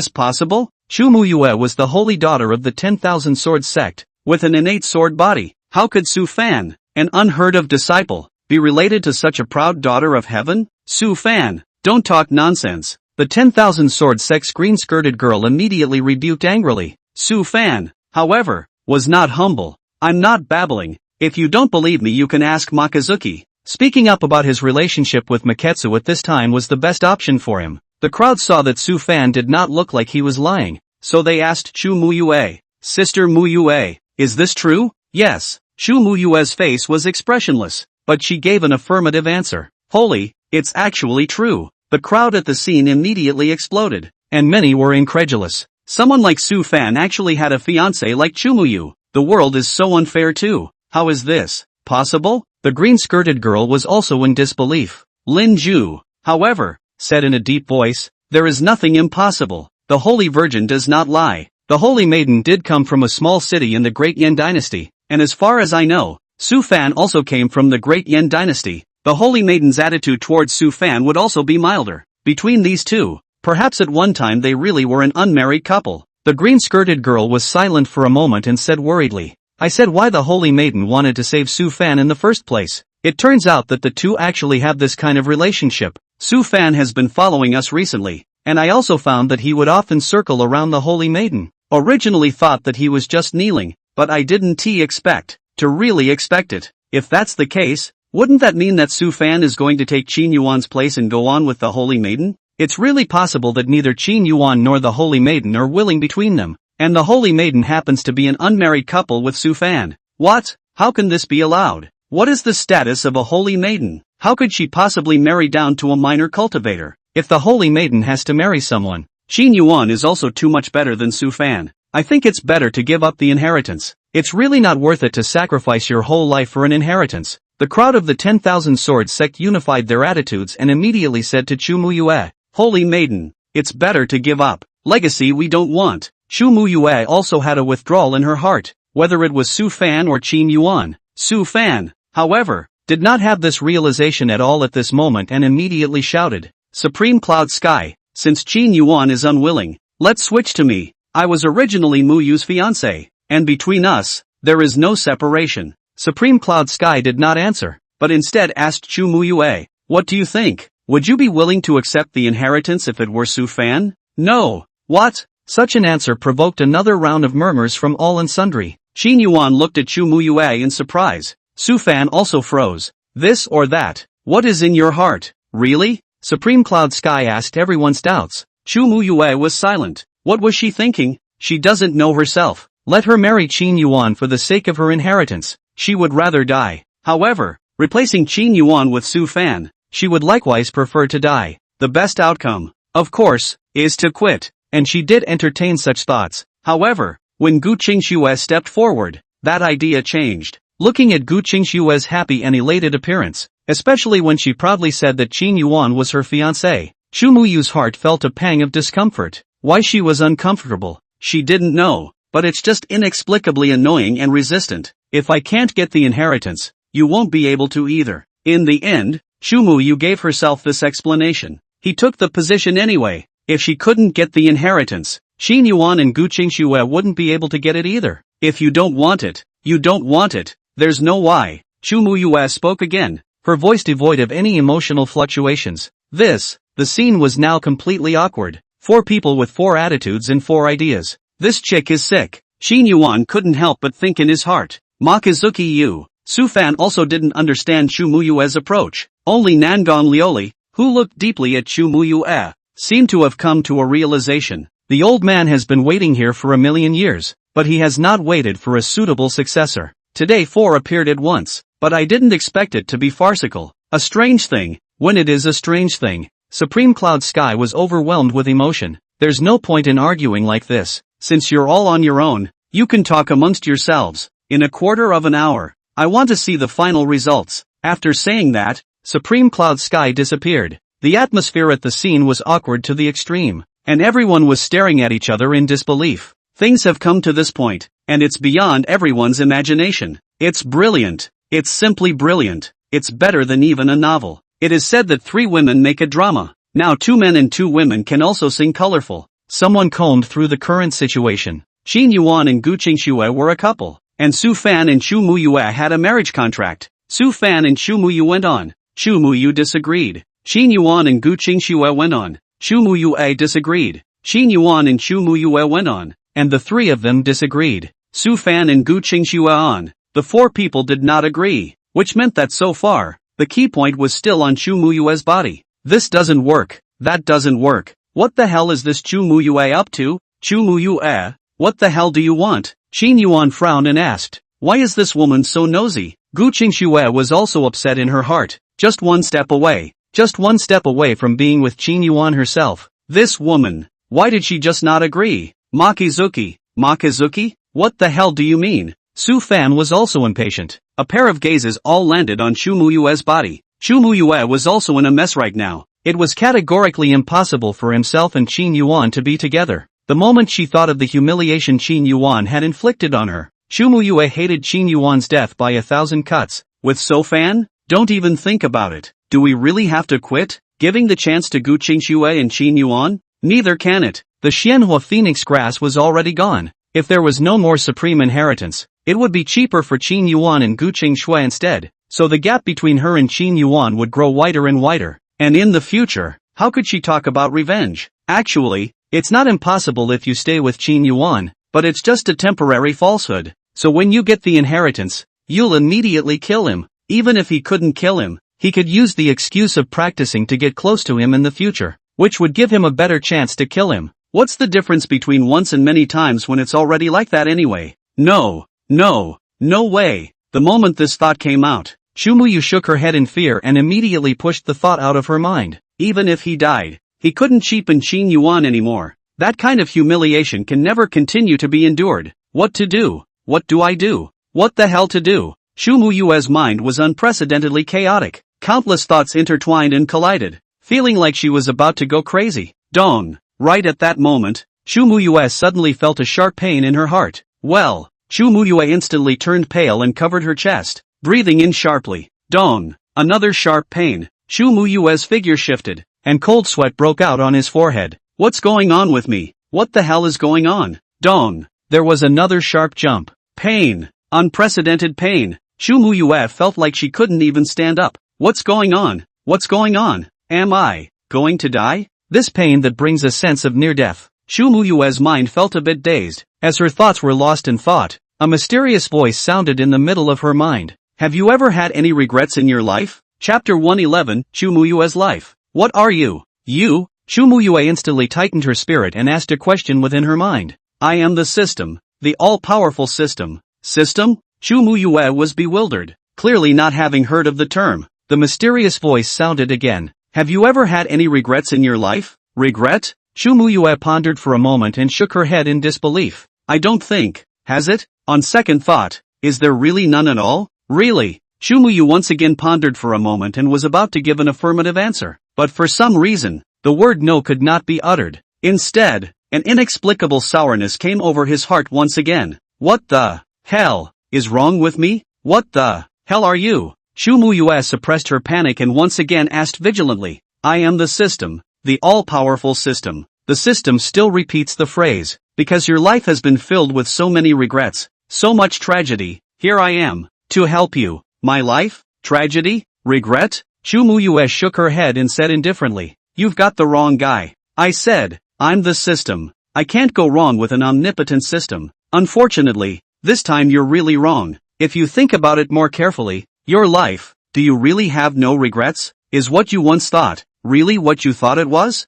S1: possible? Chu Muyue was the holy daughter of the 10,000 Sword sect, with an innate sword body. How could Su Fan, an unheard-of disciple, be related to such a proud daughter of heaven? Su Fan, don't talk nonsense. The 10,000 Sword sect's green-skirted girl immediately rebuked angrily. Su Fan, however, was not humble. "I'm not babbling. If you don't believe me you can ask Makizuki." Speaking up about his relationship with Maketsu at this time was the best option for him. The crowd saw that Su Fan did not look like he was lying, so they asked Chu Muyue, "Sister Muyue, is this true?" "Yes." Chu Muyue's face was expressionless, but she gave an affirmative answer. "Holy, it's actually true." The crowd at the scene immediately exploded, and many were incredulous. Someone like Su Fan actually had a fiancé like Chumuyu. The world is so unfair too. How is this possible? The green-skirted girl was also in disbelief. Lin Ju, however, said in a deep voice, "There is nothing impossible. The Holy Virgin does not lie. The Holy Maiden did come from a small city in the Great Yin Dynasty, and as far as I know, Su Fan also came from the Great Yin Dynasty. The Holy Maiden's attitude towards Su Fan would also be milder. Between these two, perhaps at one time they really were an unmarried couple." The green-skirted girl was silent for a moment and said worriedly, "I said why the Holy Maiden wanted to save Su Fan in the first place. It turns out that the two actually have this kind of relationship. Su Fan has been following us recently, and I also found that he would often circle around the Holy Maiden. Originally thought that he was just kneeling, but I didn't expect to really expect it. If that's the case, wouldn't that mean that Su Fan is going to take Qin Yuan's place and go on with the Holy Maiden? It's really possible that neither Qin Yuan nor the Holy Maiden are willing between them, and the Holy Maiden happens to be an unmarried couple with Su Fan. What? How can this be allowed? What is the status of a Holy Maiden? How could she possibly marry down to a minor cultivator? If the Holy Maiden has to marry someone, Qin Yuan is also too much better than Su Fan. I think it's better to give up the inheritance. It's really not worth it to sacrifice your whole life for an inheritance." The crowd of the 10,000 Swords sect unified their attitudes and immediately said to Chu Muyue, "Holy Maiden, it's better to give up. Legacy we don't want." Chu Muyue also had a withdrawal in her heart, whether it was Su Fan or Qin Yuan. Su Fan, however, did not have this realization at all at this moment and immediately shouted, "Supreme Cloud Sky, since Qin Yuan is unwilling, let's switch to me. I was originally Muyu's fiancé, and between us, there is no separation." Supreme Cloud Sky did not answer, but instead asked Chu Muyue, "What do you think? Would you be willing to accept the inheritance if it were Su Fan?" "No." "What?" Such an answer provoked another round of murmurs from all and sundry. Qin Yuan looked at Chu Muyue in surprise. Su Fan also froze. "This or that? What is in your heart? Really?" Supreme Cloud Sky asked everyone's doubts. Chu Muyue was silent. What was she thinking? She doesn't know herself. Let her marry Qin Yuan for the sake of her inheritance. She would rather die. However, replacing Qin Yuan with Su Fan, she would likewise prefer to die. The best outcome, of course, is to quit, and she did entertain such thoughts. However, when Gu Qingxue stepped forward, that idea changed. Looking at Gu Qingxue's happy and elated appearance, especially when she proudly said that Qin Yuan was her fiancé, Chu Muyu's heart felt a pang of discomfort. Why she was uncomfortable, she didn't know, but it's just inexplicably annoying and resistant. "If I can't get the inheritance, you won't be able to either." In the end, Chu Muyu gave herself this explanation. He took the position anyway. If she couldn't get the inheritance, Qin Yuan and Gu Qingxue wouldn't be able to get it either. "If you don't want it, you don't want it. There's no why." Chu Muyue spoke again, her voice devoid of any emotional fluctuations. The scene was now completely awkward. Four people with four attitudes and four ideas. This chick is sick. Qin Yuan couldn't help but think in his heart. Makazuki Yu. Su Fan also didn't understand Chu Muyue's approach. Only Nangon Lioli, who looked deeply at Chu Muyue, seemed to have come to a realization. The old man has been waiting here for a million years, but he has not waited for a suitable successor. Today four appeared at once, but I didn't expect it to be farcical. A strange thing, when it is a strange thing. Supreme Cloud Sky was overwhelmed with emotion. There's no point in arguing like this. Since you're all on your own, you can talk amongst yourselves. In a quarter of an hour, I want to see the final results. After saying that, Supreme Cloud Sky disappeared. The atmosphere at the scene was awkward to the extreme, and everyone was staring at each other in disbelief. Things have come to this point, and it's beyond everyone's imagination. It's brilliant. It's simply brilliant. It's better than even a novel. It is said that 3 women make a drama. Now 2 men and 2 women can also sing colorful. Someone combed through the current situation. Qin Yuan and Gu Qingxue were a couple, and Su Fan and Chu Muyue had a marriage contract. Su Fan and Chu Muyu went on. Chu Muyu disagreed. Qin Yuan and Gu Qingxue went on. Chu Muyue disagreed. Qin Yuan and Chu Muyue went on, and the 3 of them disagreed. Su Fan and Gu Qingxue on. The 4 people did not agree, which meant that so far, the key point was still on Chu Muyue's body. This doesn't work. That doesn't work. What the hell is this Chu Muyue up to? Chu Muyue, what the hell do you want? Qin Yuan frowned and asked, why is this woman so nosy? Gu Qingxue was also upset in her heart. Just one step away from being with Qin Yuan herself. This woman, why did she just not agree? Makizuki. Makizuki? What the hell do you mean? Su Fan was also impatient. A pair of gazes all landed on Shu Muyue's body. Shu Muyue was also in a mess right now. It was categorically impossible for himself and Qin Yuan to be together. The moment she thought of the humiliation Qin Yuan had inflicted on her, Shu Muyue hated Qin Yuan's death by 1,000 cuts. With So Fan? Don't even think about it. Do we really have to quit? Giving the chance to Gu Qingxue and Qin Yuan? Neither can it. The Xianhua Phoenix grass was already gone. If there was no more supreme inheritance, it would be cheaper for Qin Yuan and Gu Qingxue instead, so the gap between her and Qin Yuan would grow wider and wider. And in the future, how could she talk about revenge? Actually, it's not impossible if you stay with Qin Yuan, but it's just a temporary falsehood. So when you get the inheritance, you'll immediately kill him. Even if he couldn't kill him, he could use the excuse of practicing to get close to him in the future, which would give him a better chance to kill him. What's the difference between once and many times when it's already like that anyway? No way. The moment this thought came out, Shu Muyu shook her head in fear and immediately pushed the thought out of her mind. Even if he died, he couldn't cheapen Qin Yuan anymore. That kind of humiliation can never continue to be endured. What to do? What do I do? What the hell to do? Shu Muyue's mind was unprecedentedly chaotic. Countless thoughts intertwined and collided, feeling like she was about to go crazy. Dong! Right at that moment, Shu Muyue suddenly felt a sharp pain in her heart. Well, Shu Muyue instantly turned pale and covered her chest, breathing in sharply. Dong! Another sharp pain. Shu Muyue's figure shifted, and cold sweat broke out on his forehead. What's going on with me? What the hell is going on? Dong! There was another sharp jump. Pain. Unprecedented pain. Shu Muyue felt like she couldn't even stand up. What's going on? What's going on? Am I going to die? This pain that brings a sense of near death. Shu Muyue's mind felt a bit dazed. As her thoughts were lost in thought, a mysterious voice sounded in the middle of her mind. Have you ever had any regrets in your life? Chapter 111, Shu Muyue's life. What are you? You? Shu Muyue instantly tightened her spirit and asked a question within her mind. I am the system. The all-powerful system. System? Shu Muyue was bewildered, clearly not having heard of the term. The mysterious voice sounded again. Have you ever had any regrets in your life? Regret? Shu Muyue pondered for a moment and shook her head in disbelief. I don't think. Has it? On second thought, is there really none at all? Really? Shu Muyu once again pondered for a moment and was about to give an affirmative answer. But for some reason, the word no could not be uttered. Instead, an inexplicable sourness came over his heart once again. What the hell is wrong with me? What the hell are you? Shu Muyue suppressed her panic and once again asked vigilantly. I am the system, the all-powerful system. The system still repeats the phrase, because your life has been filled with so many regrets, so much tragedy, here I am, to help you. My life? Tragedy? Regret? Shu Muyue shook her head and said indifferently. You've got the wrong guy. I said, I'm the system. I can't go wrong with an omnipotent system. Unfortunately, this time you're really wrong. If you think about it more carefully, your life, do you really have no regrets? Is what you once thought, really what you thought it was?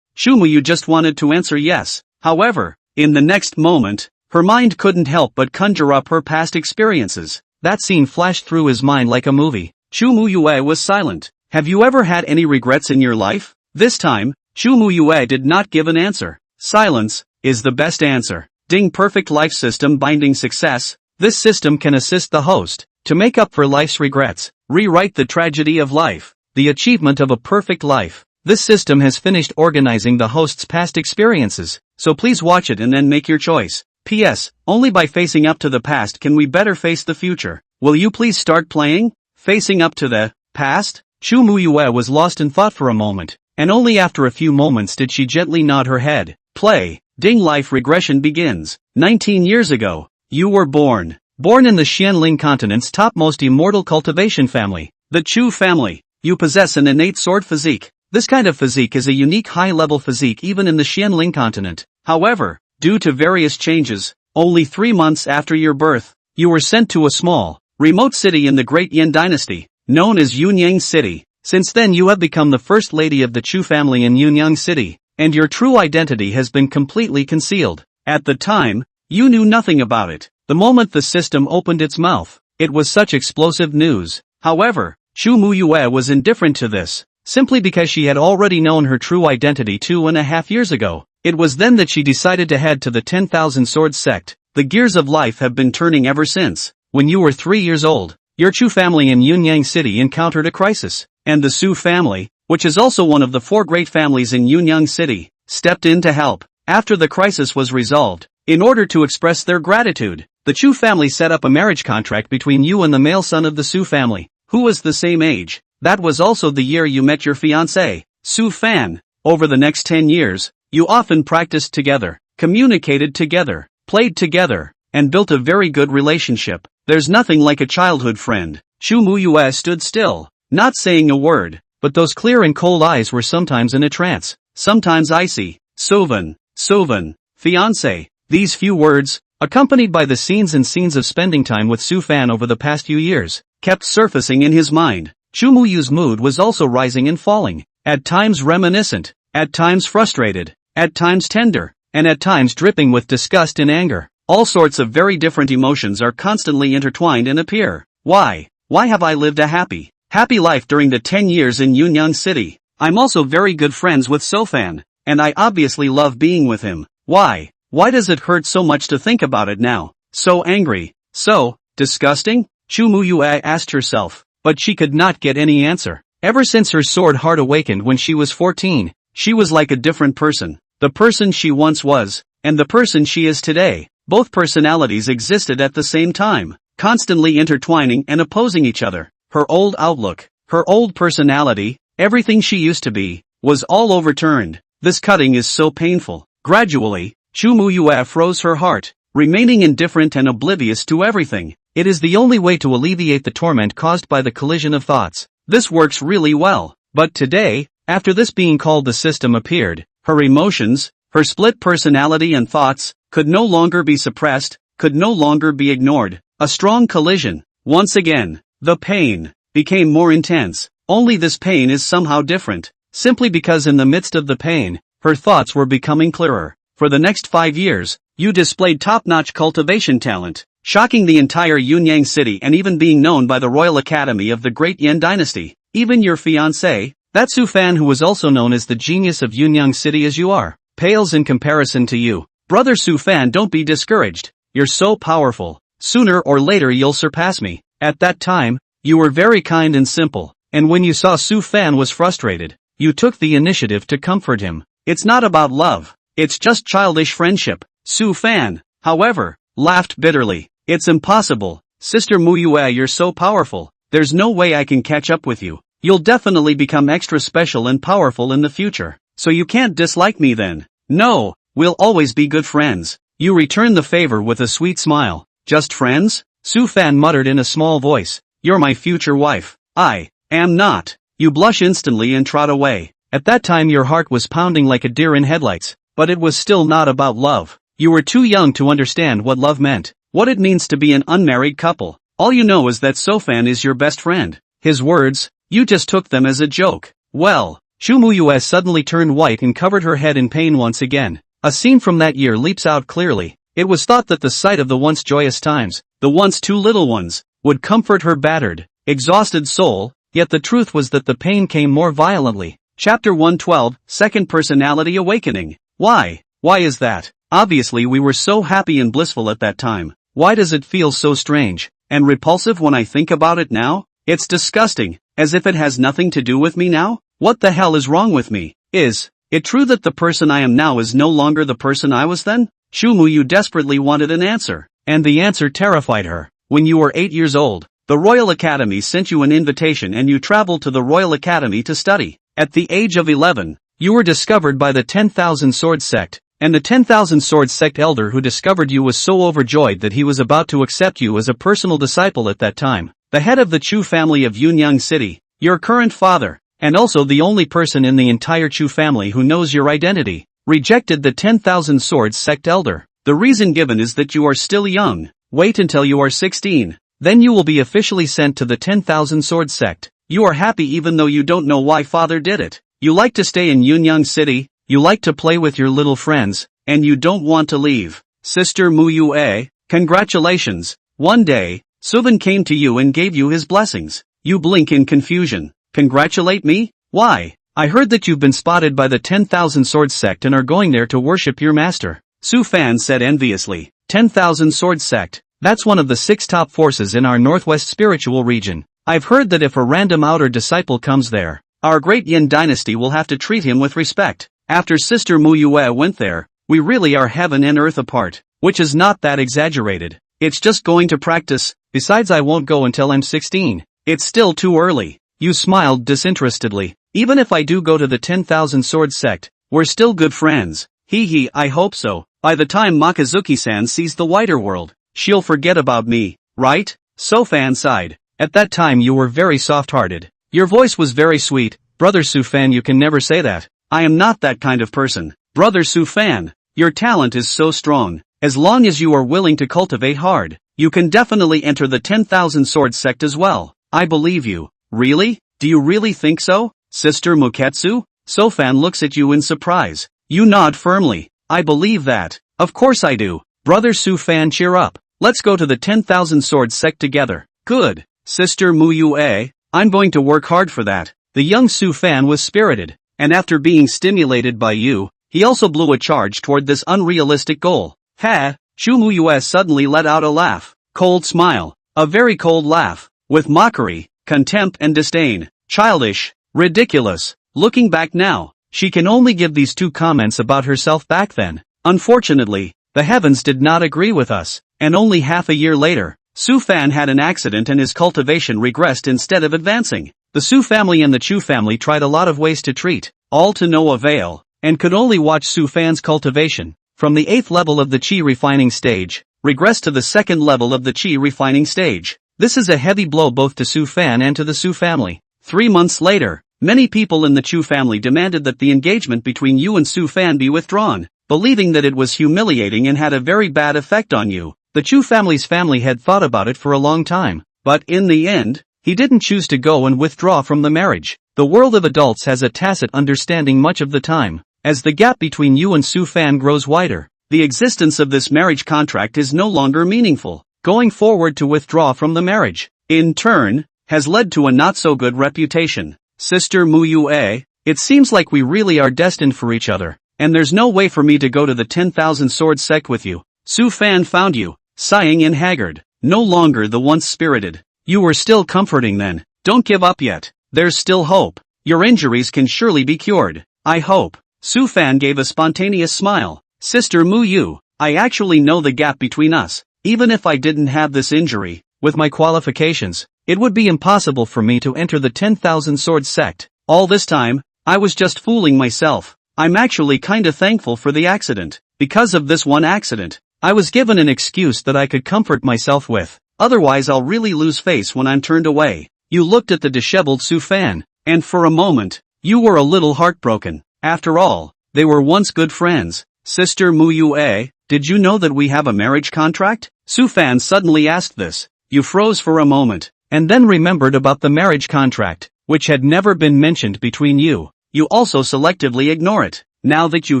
S1: Shu Muyu just wanted to answer yes. However, in the next moment, her mind couldn't help but conjure up her past experiences. That scene flashed through his mind like a movie. Shu Muyue was silent. Have you ever had any regrets in your life? This time, Shu Muyue did not give an answer. Silence is the best answer. Ding Perfect Life System Binding Success. This system can assist the host to make up for life's regrets, rewrite the tragedy of life, the achievement of a perfect life. This system has finished organizing the host's past experiences, so please watch it and then make your choice. P.S. Only by facing up to the past can we better face the future. Will you please start playing? Facing up to the past? Shu Muyue was lost in thought for a moment, and only after a few moments did she gently nod her head. Play. Ding Life regression begins. 19 years ago, you were born. Born in the Xianling continent's topmost immortal cultivation family, the Chu family. You possess an innate sword physique. This kind of physique is a unique high-level physique even in the Xianling continent. However, due to various changes, only 3 months after your birth, you were sent to a small, remote city in the Great Yan dynasty, known as Yunyang City. Since then you have become the first lady of the Chu family in Yunyang City, and your true identity has been completely concealed. At the time, you knew nothing about it. The moment the system opened its mouth, it was such explosive news. However, Shu Muyue was indifferent to this, simply because she had already known her true identity 2.5 years ago. It was then that she decided to head to the 10,000 Swords sect. The gears of life have been turning ever since. When you were 3 years old, your Chu family in Yunyang City encountered a crisis, and the Su family, which is also one of the 4 great families in Yunyang City, stepped in to help. After the crisis was resolved, in order to express their gratitude, the Chu family set up a marriage contract between you and the male son of the Su family, who was the same age. That was also the year you met your fiancée, Su Fan. Over the next 10 years, you often practiced together, communicated together, played together, and built a very good relationship. There's nothing like a childhood friend. Chu Muyue stood still, not saying a word, but those clear and cold eyes were sometimes in a trance, sometimes icy. Sovan, fiancé. These few words, accompanied by the scenes of spending time with Su Fan over the past few years, kept surfacing in his mind. Chu Muyu's mood was also rising and falling, at times reminiscent, at times frustrated, at times tender, and at times dripping with disgust and anger. All sorts of very different emotions are constantly intertwined and appear. Why have I lived a happy life during the 10 years in Yunyang City? I'm also very good friends with Sofan, and I obviously love being with him. Why does it hurt so much to think about it now? So angry, so disgusting? Chu Muyue asked herself, but she could not get any answer. Ever since her sword heart awakened when she was 14, she was like a different person. The person she once was, and the person she is today. Both personalities existed at the same time, constantly intertwining and opposing each other. Her old outlook, her old personality, everything she used to be, was all overturned. This cutting is so painful. Gradually, Chu Muyue froze her heart, remaining indifferent and oblivious to everything. It is the only way to alleviate the torment caused by the collision of thoughts. This works really well. But today, after this being called the system appeared, her emotions, her split personality and thoughts, could no longer be suppressed, could no longer be ignored. A strong collision. Once again, the pain became more intense. Only this pain is somehow different, simply because in the midst of the pain, her thoughts were becoming clearer. For the next 5 years, you displayed top-notch cultivation talent, shocking the entire Yunyang City and even being known by the Royal Academy of the Great Yin Dynasty. Even your fiancé, that Su Fan who was also known as the genius of Yunyang City as you are, pales in comparison to you. Brother Su Fan, don't be discouraged. You're so powerful. Sooner or later you'll surpass me. At that time, you were very kind and simple, and when you saw Su Fan was frustrated, you took the initiative to comfort him. It's not about love. It's just childish friendship. Su Fan, however, laughed bitterly. It's impossible. Sister Muyue, you're so powerful. There's no way I can catch up with you. You'll definitely become extra special and powerful in the future. So you can't dislike me then. No, we'll always be good friends. You returned the favor with a sweet smile. Just friends? Su Fan muttered in a small voice. You're my future wife. I am not. You blush instantly and trot away. At that time your heart was pounding like a deer in headlights, but it was still not about love. You were too young to understand what love meant, what it means to be an unmarried couple. All you know is that Sofan is your best friend. His words, you just took them as a joke. Well, Chu Muyue suddenly turned white and covered her head in pain once again. A scene from that year leaps out clearly. It was thought that the sight of the once joyous times, the once two little ones, would comfort her battered, exhausted soul, yet the truth was that the pain came more violently. Chapter 112, Second Personality Awakening. Why is that? Obviously we were so happy and blissful at that time. Why does it feel so strange and repulsive when I think about it now? It's disgusting, as if it has nothing to do with me now? What the hell is wrong with me? Is it true that the person I am now is no longer the person I was then? Chu Muyu desperately wanted an answer, and the answer terrified her. When you were 8 years old, the Royal Academy sent you an invitation and you traveled to the Royal Academy to study. At the age of 11, you were discovered by the 10,000 Swords sect, and the 10,000 Swords sect elder who discovered you was so overjoyed that he was about to accept you as a personal disciple at that time. The head of the Chu family of Yunyang City, your current father, and also the only person in the entire Chu family who knows your identity, rejected the 10,000 Swords sect elder. The reason given is that you are still young. Wait until you are 16. Then you will be officially sent to the 10,000 Swords sect. You are happy even though you don't know why father did it. You like to stay in Yunyang City, you like to play with your little friends, and you don't want to leave. Sister Muyue, congratulations. One day, Suvan came to you and gave you his blessings. You blink in confusion. Congratulate me? Why? I heard that you've been spotted by the 10,000 Swords sect and are going there to worship your master. Su Fan said enviously. 10,000 Swords sect. That's one of the 6 top forces in our northwest spiritual region. I've heard that if a random outer disciple comes there, our great Yin dynasty will have to treat him with respect. After Sister Mu Yue went there, we really are heaven and earth apart, which is not that exaggerated. It's just going to practice, besides I won't go until I'm 16. It's still too early. You smiled disinterestedly. Even if I do go to the 10,000 Swords sect, we're still good friends. Hee, I hope so. By the time Makazuki-san sees the wider world, she'll forget about me, right? So-fan sighed. At that time you were very soft-hearted. Your voice was very sweet. Brother Su-fan, you can never say that. I am not that kind of person. Brother Su-fan, your talent is so strong. As long as you are willing to cultivate hard, you can definitely enter the 10,000 Swords sect as well. I believe you. Really? Do you really think so? Sister Muketsu? So-fan looks at you in surprise. You nod firmly. I believe that. Of course I do. Brother Su-fan, cheer up. Let's go to the 10,000 Swords sect together. Good. Sister Mu Yue, I'm going to work hard for that. The young Su-fan was spirited, and after being stimulated by you, he also blew a charge toward this unrealistic goal. Ha! Shu Mu Yue suddenly let out a laugh. Cold smile. A very cold laugh. With mockery, contempt and disdain. Childish. Ridiculous. Looking back now, she can only give these 2 comments about herself back then. Unfortunately, the heavens did not agree with us, and only half a year later, Su Fan had an accident and his cultivation regressed instead of advancing. The Su family and the Chu family tried a lot of ways to treat, all to no avail, and could only watch Su Fan's cultivation, from the 8th level of the Qi refining stage, regress to the 2nd level of the Qi refining stage. This is a heavy blow both to Su Fan and to the Su family. 3 months later, many people in the Chu family demanded that the engagement between you and Su Fan be withdrawn, believing that it was humiliating and had a very bad effect on you. The Chu family's family had thought about it for a long time, but in the end, he didn't choose to go and withdraw from the marriage. The world of adults has a tacit understanding much of the time. As the gap between you and Su Fan grows wider, the existence of this marriage contract is no longer meaningful. Going forward to withdraw from the marriage, in turn, has led to a not-so-good reputation. Sister Mu Yue, it seems like we really are destined for each other, and there's no way for me to go to the 10,000 Swords sect with you. Su Fan found you, sighing and haggard, no longer the once spirited. You were still comforting then. Don't give up yet. There's still hope. Your injuries can surely be cured. I hope. Su Fan gave a spontaneous smile. Sister Mu Yu, I actually know the gap between us. Even if I didn't have this injury, with my qualifications, it would be impossible for me to enter the 10,000 Swords sect. All this time, I was just fooling myself. I'm actually kinda thankful for the accident. Because of this one accident, I was given an excuse that I could comfort myself with. Otherwise I'll really lose face when I'm turned away. You looked at the disheveled Su Fan, and for a moment, you were a little heartbroken. After all, they were once good friends. Sister Mu Yue, did you know that we have a marriage contract? Su Fan suddenly asked this. You froze for a moment, and then remembered about the marriage contract, which had never been mentioned between you. You also selectively ignore it. Now that you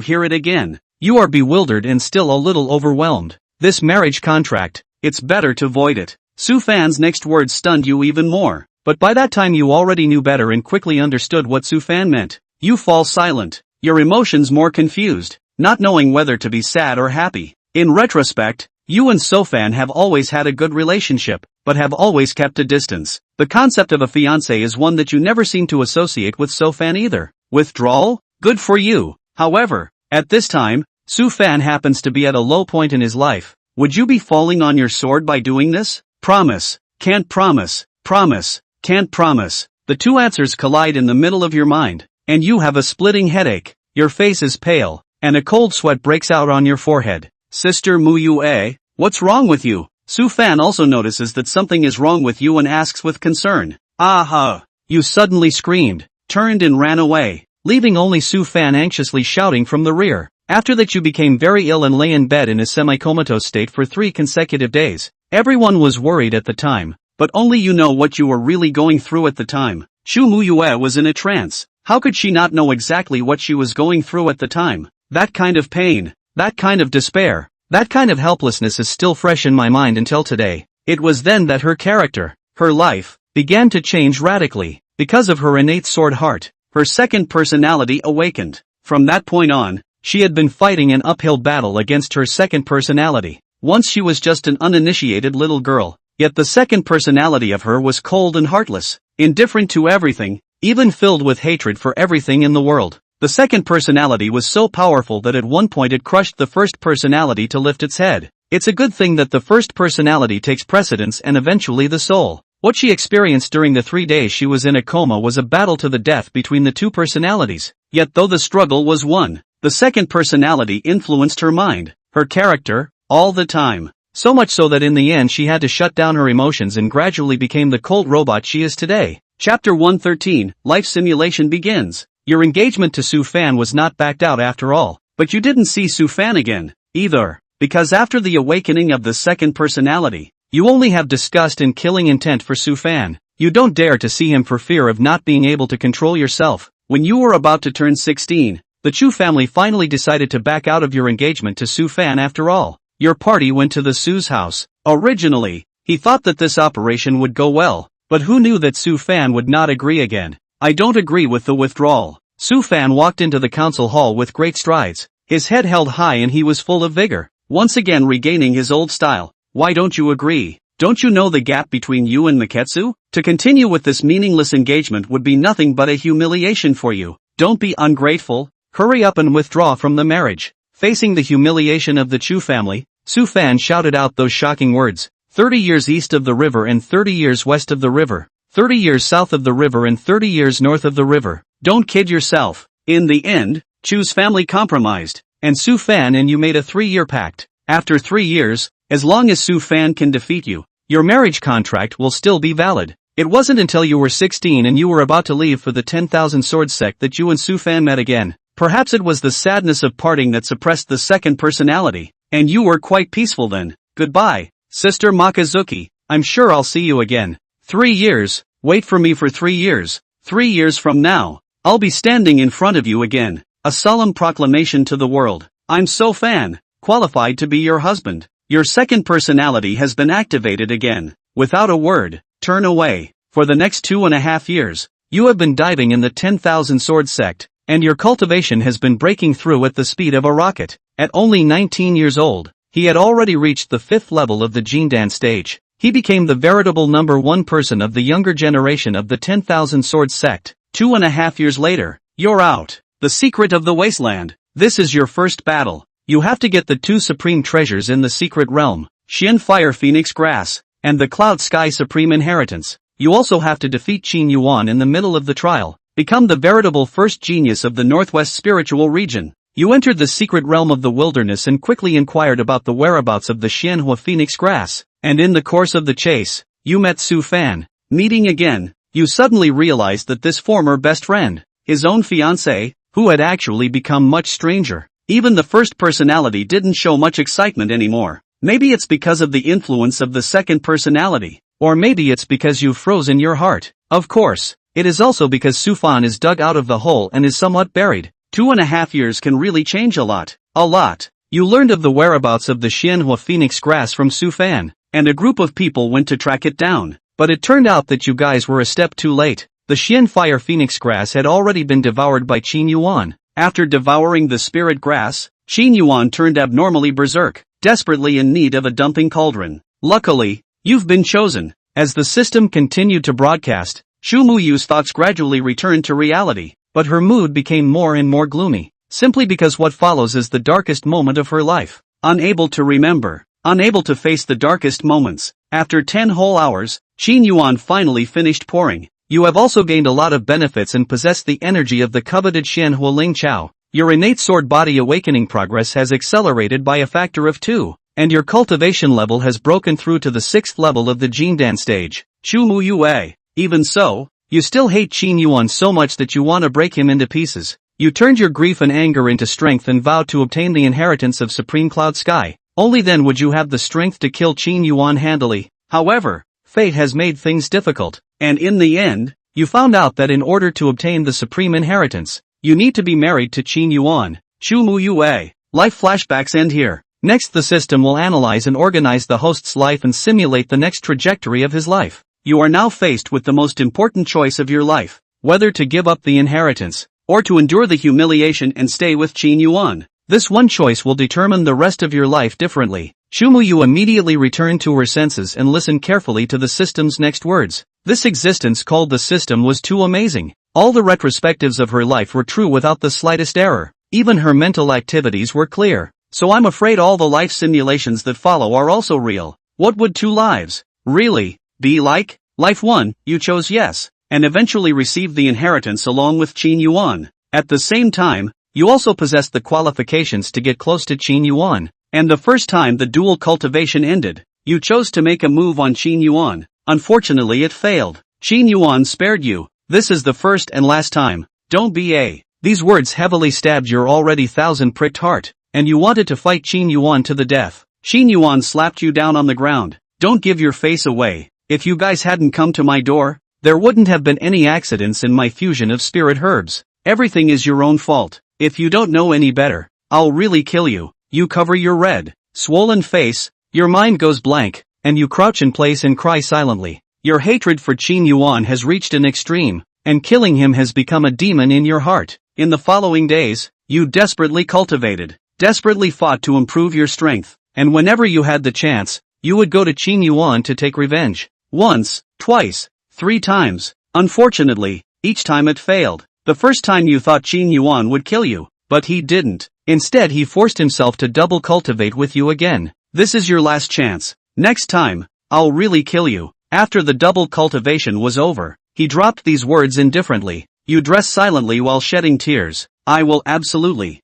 S1: hear it again, you are bewildered and still a little overwhelmed. This marriage contract, it's better to void it. Su Fan's next words stunned you even more, but by that time you already knew better and quickly understood what Su Fan meant. You fall silent, your emotions more confused, not knowing whether to be sad or happy. In retrospect, you and So Fan have always had a good relationship, but have always kept a distance. The concept of a fiancé is one that you never seem to associate with So Fan either. Withdrawal? Good for you. However, at this time, Su Fan happens to be at a low point in his life. Would you be falling on your sword by doing this? Promise. Can't promise. Promise. Can't promise. The 2 answers collide in the middle of your mind, and you have a splitting headache. Your face is pale, and a cold sweat breaks out on your forehead. Sister Mu Yue, what's wrong with you? Su Fan also notices that something is wrong with you and asks with concern. Aha! You suddenly screamed, turned and ran away, leaving only Su Fan anxiously shouting from the rear. After that you became very ill and lay in bed in a semi-comatose state for 3 consecutive days. Everyone was worried at the time, but only you know what you were really going through at the time. Shu Mu Yue was in a trance. How could she not know exactly what she was going through at the time? That kind of pain, that kind of despair, that kind of helplessness is still fresh in my mind until today. It was then that her character, her life, began to change radically. Because of her innate sword heart, her second personality awakened. From that point on, she had been fighting an uphill battle against her second personality. Once she was just an uninitiated little girl, yet the second personality of her was cold and heartless, indifferent to everything, even filled with hatred for everything in the world. The second personality was so powerful that at one point it crushed the first personality to lift its head. It's a good thing that the first personality takes precedence and eventually the soul. What she experienced during the 3 days she was in a coma was a battle to the death between the two personalities. Yet though the struggle was won, the second personality influenced her mind, her character, all the time. So much so that in the end she had to shut down her emotions and gradually became the cold robot she is today. Chapter 113, Life Simulation begins. Your engagement to Su Fan was not backed out after all, but you didn't see Su Fan again, either, because after the awakening of the second personality, you only have disgust and killing intent for Su Fan. You don't dare to see him for fear of not being able to control yourself. When you were about to turn 16, the Chu family finally decided to back out of your engagement to Su Fan after all. Your party went to the Su's house. Originally, he thought that this operation would go well, but who knew that Su Fan would not agree again? I don't agree with the withdrawal. Su Fan walked into the council hall with great strides, his head held high and he was full of vigor, once again regaining his old style. Why don't you agree? Don't you know the gap between you and Maketsu? To continue with this meaningless engagement would be nothing but a humiliation for you. Don't be ungrateful, hurry up and withdraw from the marriage. Facing the humiliation of the Chu family, Su Fan shouted out those shocking words. 30 years east of the river and 30 years west of the river. 30 years south of the river and 30 years north of the river. Don't kid yourself. In the end, Chu's family compromised, and Su Fan and you made a 3-year pact. After 3 years, as long as Su Fan can defeat you, your marriage contract will still be valid. It wasn't until you were 16 and you were about to leave for the 10,000 Sword sect that you and Su Fan met again. Perhaps it was the sadness of parting that suppressed the second personality, and you were quite peaceful then. Goodbye, Sister Makazuki, I'm sure I'll see you again. 3 years, wait for me for 3 years. 3 years from now, I'll be standing in front of you again. A solemn proclamation to the world. I'm Su Fan, qualified to be your husband. Your second personality has been activated again. Without a word, turn away. For the next 2.5 years, you have been diving in the 10,000 Sword sect, and your cultivation has been breaking through at the speed of a rocket. At only 19 years old, he had already reached the 5th level of the Jindan stage. He became the veritable number 1 person of the younger generation of the 10,000 Sword sect. 2.5 years later, you're out. The secret of the wasteland. This is your first battle. You have to get the 2 supreme treasures in the secret realm, Xian Fire Phoenix Grass, and the Cloud Sky Supreme Inheritance. You also have to defeat Qin Yuan in the middle of the trial, become the veritable first genius of the Northwest spiritual region. You entered the secret realm of the wilderness and quickly inquired about the whereabouts of the Xianhua Phoenix Grass, and in the course of the chase, you met Su Fan. Meeting again, you suddenly realized that this former best friend, his own fiancée, who had actually become much stranger. Even the first personality didn't show much excitement anymore. Maybe it's because of the influence of the second personality, or maybe it's because you've frozen your heart. Of course, it is also because Su Fan is dug out of the hole and is somewhat buried. 2.5 years can really change a lot. A lot. You learned of the whereabouts of the Xianhua Phoenix Grass from Su Fan, and a group of people went to track it down. But it turned out that you guys were a step too late. The Xian Fire Phoenix Grass had already been devoured by Qin Yuan. After devouring the spirit grass, Qin Yuan turned abnormally berserk, desperately in need of a dumping cauldron. Luckily, you've been chosen. As the system continued to broadcast, Shu Muyu's thoughts gradually returned to reality, but her mood became more and more gloomy, simply because what follows is the darkest moment of her life. Unable to remember, unable to face the darkest moments, after 10 whole hours, Qin Yuan finally finished pouring. You have also gained a lot of benefits and possess the energy of the coveted Xianhua Ling Chao. Your innate sword body awakening progress has accelerated by a factor of 2, and your cultivation level has broken through to the 6th level of the Jindan stage. Shu Mu Yue. Even so, you still hate Qin Yuan so much that you want to break him into pieces. You turned your grief and anger into strength and vowed to obtain the inheritance of Supreme Cloud Sky. Only then would you have the strength to kill Qin Yuan handily. However, fate has made things difficult, and in the end, you found out that in order to obtain the supreme inheritance, you need to be married to Qin Yuan. Shu Mu Yue. Life flashbacks end here. Next, the system will analyze and organize the host's life and simulate the next trajectory of his life. You are now faced with the most important choice of your life. whether to give up the inheritance, or to endure the humiliation and stay with Qin Yuan. This one choice will determine the rest of your life differently. Shumuyu immediately returned to her senses and listened carefully to the system's next words. This existence called the system was too amazing. All the retrospectives of her life were true without the slightest error. Even her mental activities were clear. So I'm afraid all the life simulations that follow are also real. What would 2 lives really be like? Life 1, you chose yes, and eventually received the inheritance along with Qin Yuan. At the same time, you also possessed the qualifications to get close to Qin Yuan. And the first time the dual cultivation ended, you chose to make a move on Qin Yuan. Unfortunately it failed. Qin Yuan spared you. This is the first and last time. Don't be a. These words heavily stabbed your already 1,000-pricked heart, and you wanted to fight Qin Yuan to the death. Qin Yuan slapped you down on the ground. Don't give your face away. If you guys hadn't come to my door, there wouldn't have been any accidents in my fusion of spirit herbs. Everything is your own fault. If you don't know any better, I'll really kill you. You cover your red, swollen face, your mind goes blank, and you crouch in place and cry silently. Your hatred for Qin Yuan has reached an extreme, and killing him has become a demon in your heart. In the following days, you desperately cultivated, desperately fought to improve your strength, and whenever you had the chance, you would go to Qin Yuan to take revenge. Once, twice, 3 times. Unfortunately, each time it failed. The first time you thought Qin Yuan would kill you, but he didn't. Instead he forced himself to double cultivate with you again. This is your last chance. Next time, I'll really kill you. After the double cultivation was over, he dropped these words indifferently. You dress silently while shedding tears. I will absolutely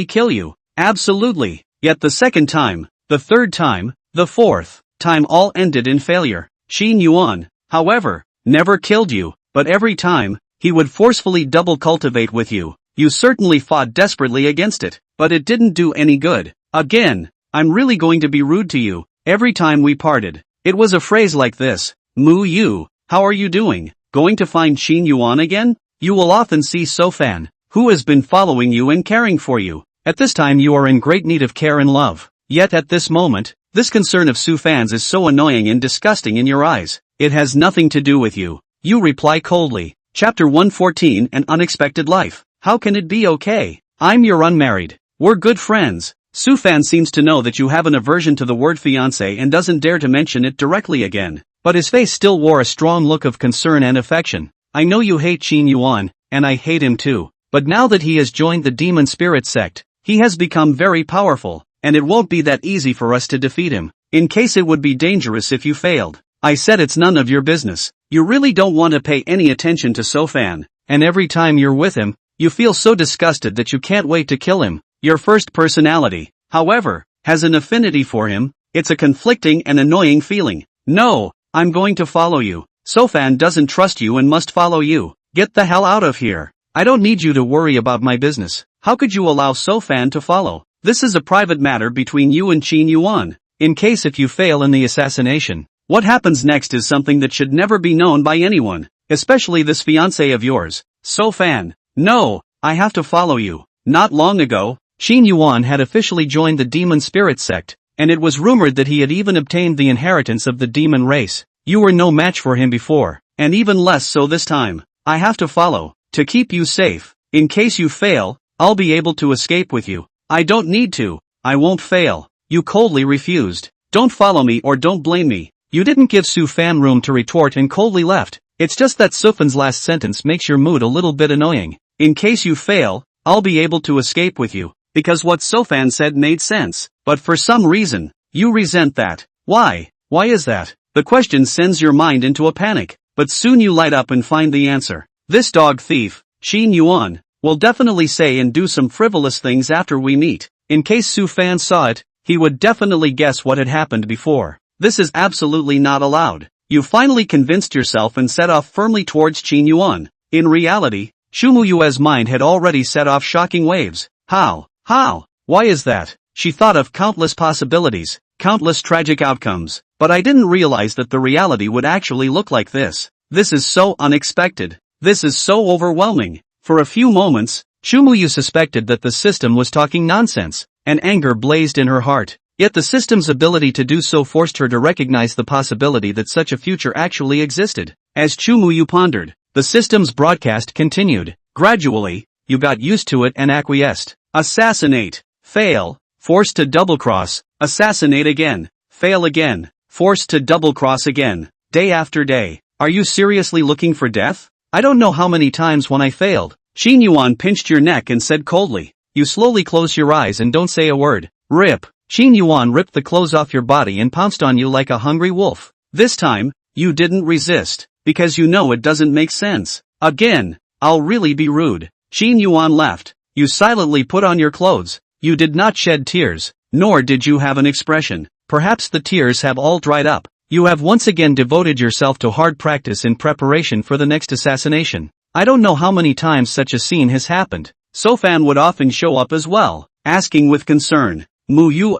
S1: kill you. Absolutely. Yet the second time, the third time, the fourth time all ended in failure. Qin Yuan, however, never killed you, but every time, he would forcefully double cultivate with you. You certainly fought desperately against it, but it didn't do any good. Again, I'm really going to be rude to you. Every time we parted, it was a phrase like this. Mu Yu, how are you doing? Going to find Qin Yuan again? You will often see Sofan, who has been following you and caring for you. At this time you are in great need of care and love. Yet at this moment, this concern of Sufan's is so annoying and disgusting in your eyes. It has nothing to do with you. You reply coldly. Chapter 114 An Unexpected Life. How can it be okay? I'm your unmarried. We're good friends. Sufan seems to know that you have an aversion to the word fiancé and doesn't dare to mention it directly again. But his face still wore a strong look of concern and affection. I know you hate Qin Yuan, and I hate him too. But now that he has joined the demon spirit sect, he has become very powerful, and it won't be that easy for us to defeat him. In case it would be dangerous if you failed. I said it's none of your business. You really don't want to pay any attention to Sofan, and every time you're with him, you feel so disgusted that you can't wait to kill him. Your first personality, however, has an affinity for him. It's a conflicting and annoying feeling. No, I'm going to follow you. Sofan doesn't trust you and must follow you. Get the hell out of here. I don't need you to worry about my business. How could you allow Sofan to follow? This is a private matter between you and Qin Yuan. In case if you fail in the assassination, what happens next is something that should never be known by anyone, especially this fiancé of yours. Sofan. No, I have to follow you. Not long ago, Qin Yuan had officially joined the demon spirit sect, and it was rumored that he had even obtained the inheritance of the demon race. You were no match for him before, and even less so this time. I have to follow, to keep you safe. In case you fail, I'll be able to escape with you. I don't need to. I won't fail. You coldly refused. Don't follow me or don't blame me. You didn't give Sufan room to retort and coldly left. It's just that Sufan's last sentence makes your mood a little bit annoying. In case you fail, I'll be able to escape with you. Because what Sofan said made sense. But for some reason, you resent that. Why? Why is that? The question sends your mind into a panic. But soon you light up and find the answer. This dog thief, Qin Yuan, will definitely say and do some frivolous things after we meet. In case Sufan saw it, he would definitely guess what had happened before. This is absolutely not allowed. You finally convinced yourself and set off firmly towards Qin Yuan. In reality, Shumuyue's mind had already set off shocking waves. How? Why is that? She thought of countless possibilities, countless tragic outcomes, but I didn't realize that the reality would actually look like this. This is so unexpected. This is so overwhelming. For a few moments, Shumuyu suspected that the system was talking nonsense, and anger blazed in her heart. Yet the system's ability to do so forced her to recognize the possibility that such a future actually existed. As Shumuyu pondered, The system's broadcast continued. Gradually, you got used to it and acquiesced. Assassinate. Fail. Forced to double-cross. Assassinate again. Fail again. Forced to double-cross again. Day after day. Are you seriously looking for death? I don't know how many times when I failed. Qin Yuan pinched your neck and said coldly. You slowly close your eyes and don't say a word. Rip. Qin Yuan ripped the clothes off your body and pounced on you like a hungry wolf. This time, you didn't resist, because you know it doesn't make sense. Again, I'll really be rude. Qin Yuan left. You silently put on your clothes. You did not shed tears, nor did you have an expression. Perhaps the tears have all dried up. You have once again devoted yourself to hard practice in preparation for the next assassination. I don't know how many times such a scene has happened. Sofan would often show up as well, asking with concern, Mu Yu,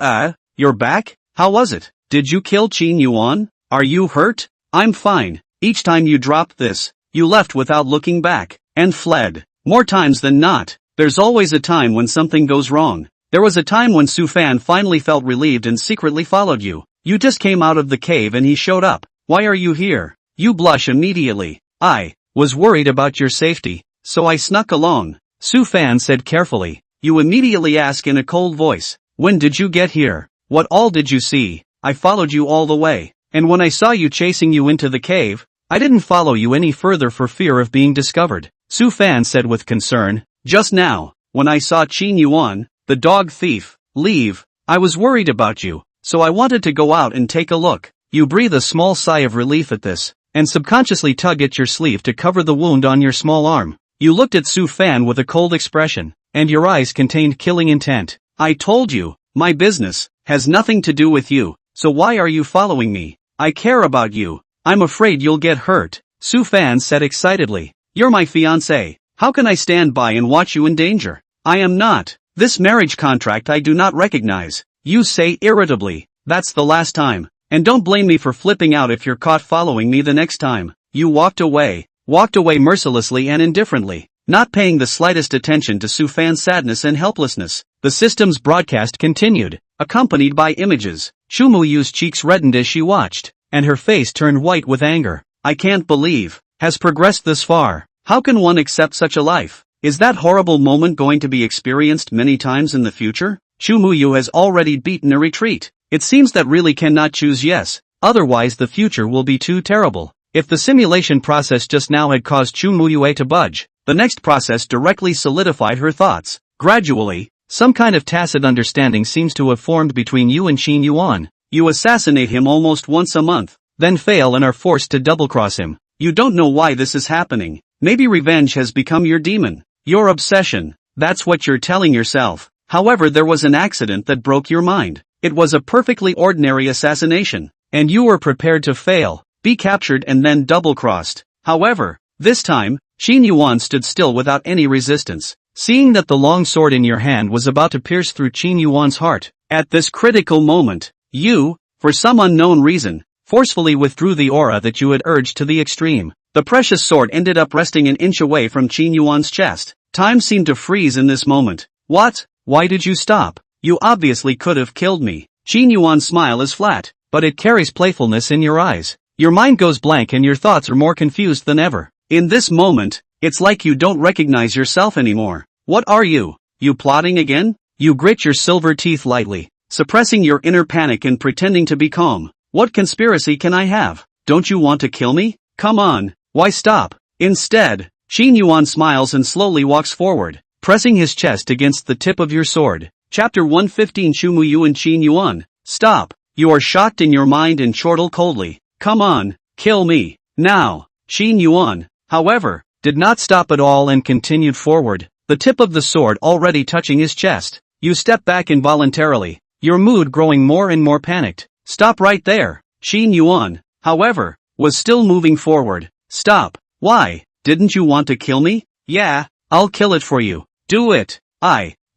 S1: you're back? How was it? Did you kill Qin Yuan? Are you hurt? I'm fine. Each time you dropped this, you left without looking back, and fled. More times than not. There's always a time when something goes wrong. There was a time when Sufan finally felt relieved and secretly followed you. You just came out of the cave and he showed up. Why are you here? You blush immediately. I was worried about your safety, so I snuck along. Sufan said carefully. You immediately ask in a cold voice. When did you get here? What all did you see? I followed you all the way. And when I saw you chasing you into the cave, I didn't follow you any further for fear of being discovered. Sufan said with concern. Just now, when I saw Qin Yuan, the dog thief, leave, I was worried about you, so I wanted to go out and take a look. You breathe a small sigh of relief at this, and subconsciously tug at your sleeve to cover the wound on your small arm. You looked at Sufan with a cold expression, and your eyes contained killing intent. I told you, my business has nothing to do with you, so why are you following me? I care about you. I'm afraid you'll get hurt, Sufan said excitedly. You're my fiancée. How can I stand by and watch you in danger? I am not. This marriage contract I do not recognize. You say irritably. That's the last time. And don't blame me for flipping out if you're caught following me the next time. You walked away mercilessly and indifferently, not paying the slightest attention to Sufan's sadness and helplessness. The system's broadcast continued, accompanied by images. Shumuyu's cheeks reddened as she watched, and her face turned white with anger. I can't believe has progressed this far. How can one accept such a life? Is that horrible moment going to be experienced many times in the future? Shumuyu has already beaten a retreat. It seems that really cannot choose yes, otherwise the future will be too terrible. If the simulation process just now had caused Shumuyu to budge, the next process directly solidified her thoughts. Gradually, some kind of tacit understanding seems to have formed between you and Qin Yuan. You assassinate him almost once a month, then fail and are forced to double-cross him. You don't know why this is happening. Maybe revenge has become your demon, your obsession. That's what you're telling yourself. However, there was an accident that broke your mind. It was a perfectly ordinary assassination, and you were prepared to fail, be captured and then double-crossed. However, this time, Qin Yuan stood still without any resistance. Seeing that the long sword in your hand was about to pierce through Qin Yuan's heart, at this critical moment, you, for some unknown reason, forcefully withdrew the aura that you had urged to the extreme. The precious sword ended up resting an inch away from Qin Yuan's chest. Time seemed to freeze in this moment. What? Why did you stop? You obviously could have killed me. Qin Yuan's smile is flat, but it carries playfulness in your eyes. Your mind goes blank and your thoughts are more confused than ever. In this moment, it's like you don't recognize yourself anymore. What are you? You plotting again? You grit your silver teeth lightly, suppressing your inner panic and pretending to be calm. What conspiracy can I have? Don't you want to kill me? Come on, why stop? Instead, Qin Yuan smiles and slowly walks forward, pressing his chest against the tip of your sword. Chapter 115 Shumuyu and Qin Yuan. Stop. You are shocked in your mind and chortle coldly. Come on, kill me. Now. Qin Yuan, however, did not stop at all and continued forward, the tip of the sword already touching his chest. You step back involuntarily, your mood growing more and more panicked. Stop right there. Qin Yuan, however, was still moving forward. Stop. Why? Didn't you want to kill me? Yeah, I'll kill it for you. Do it.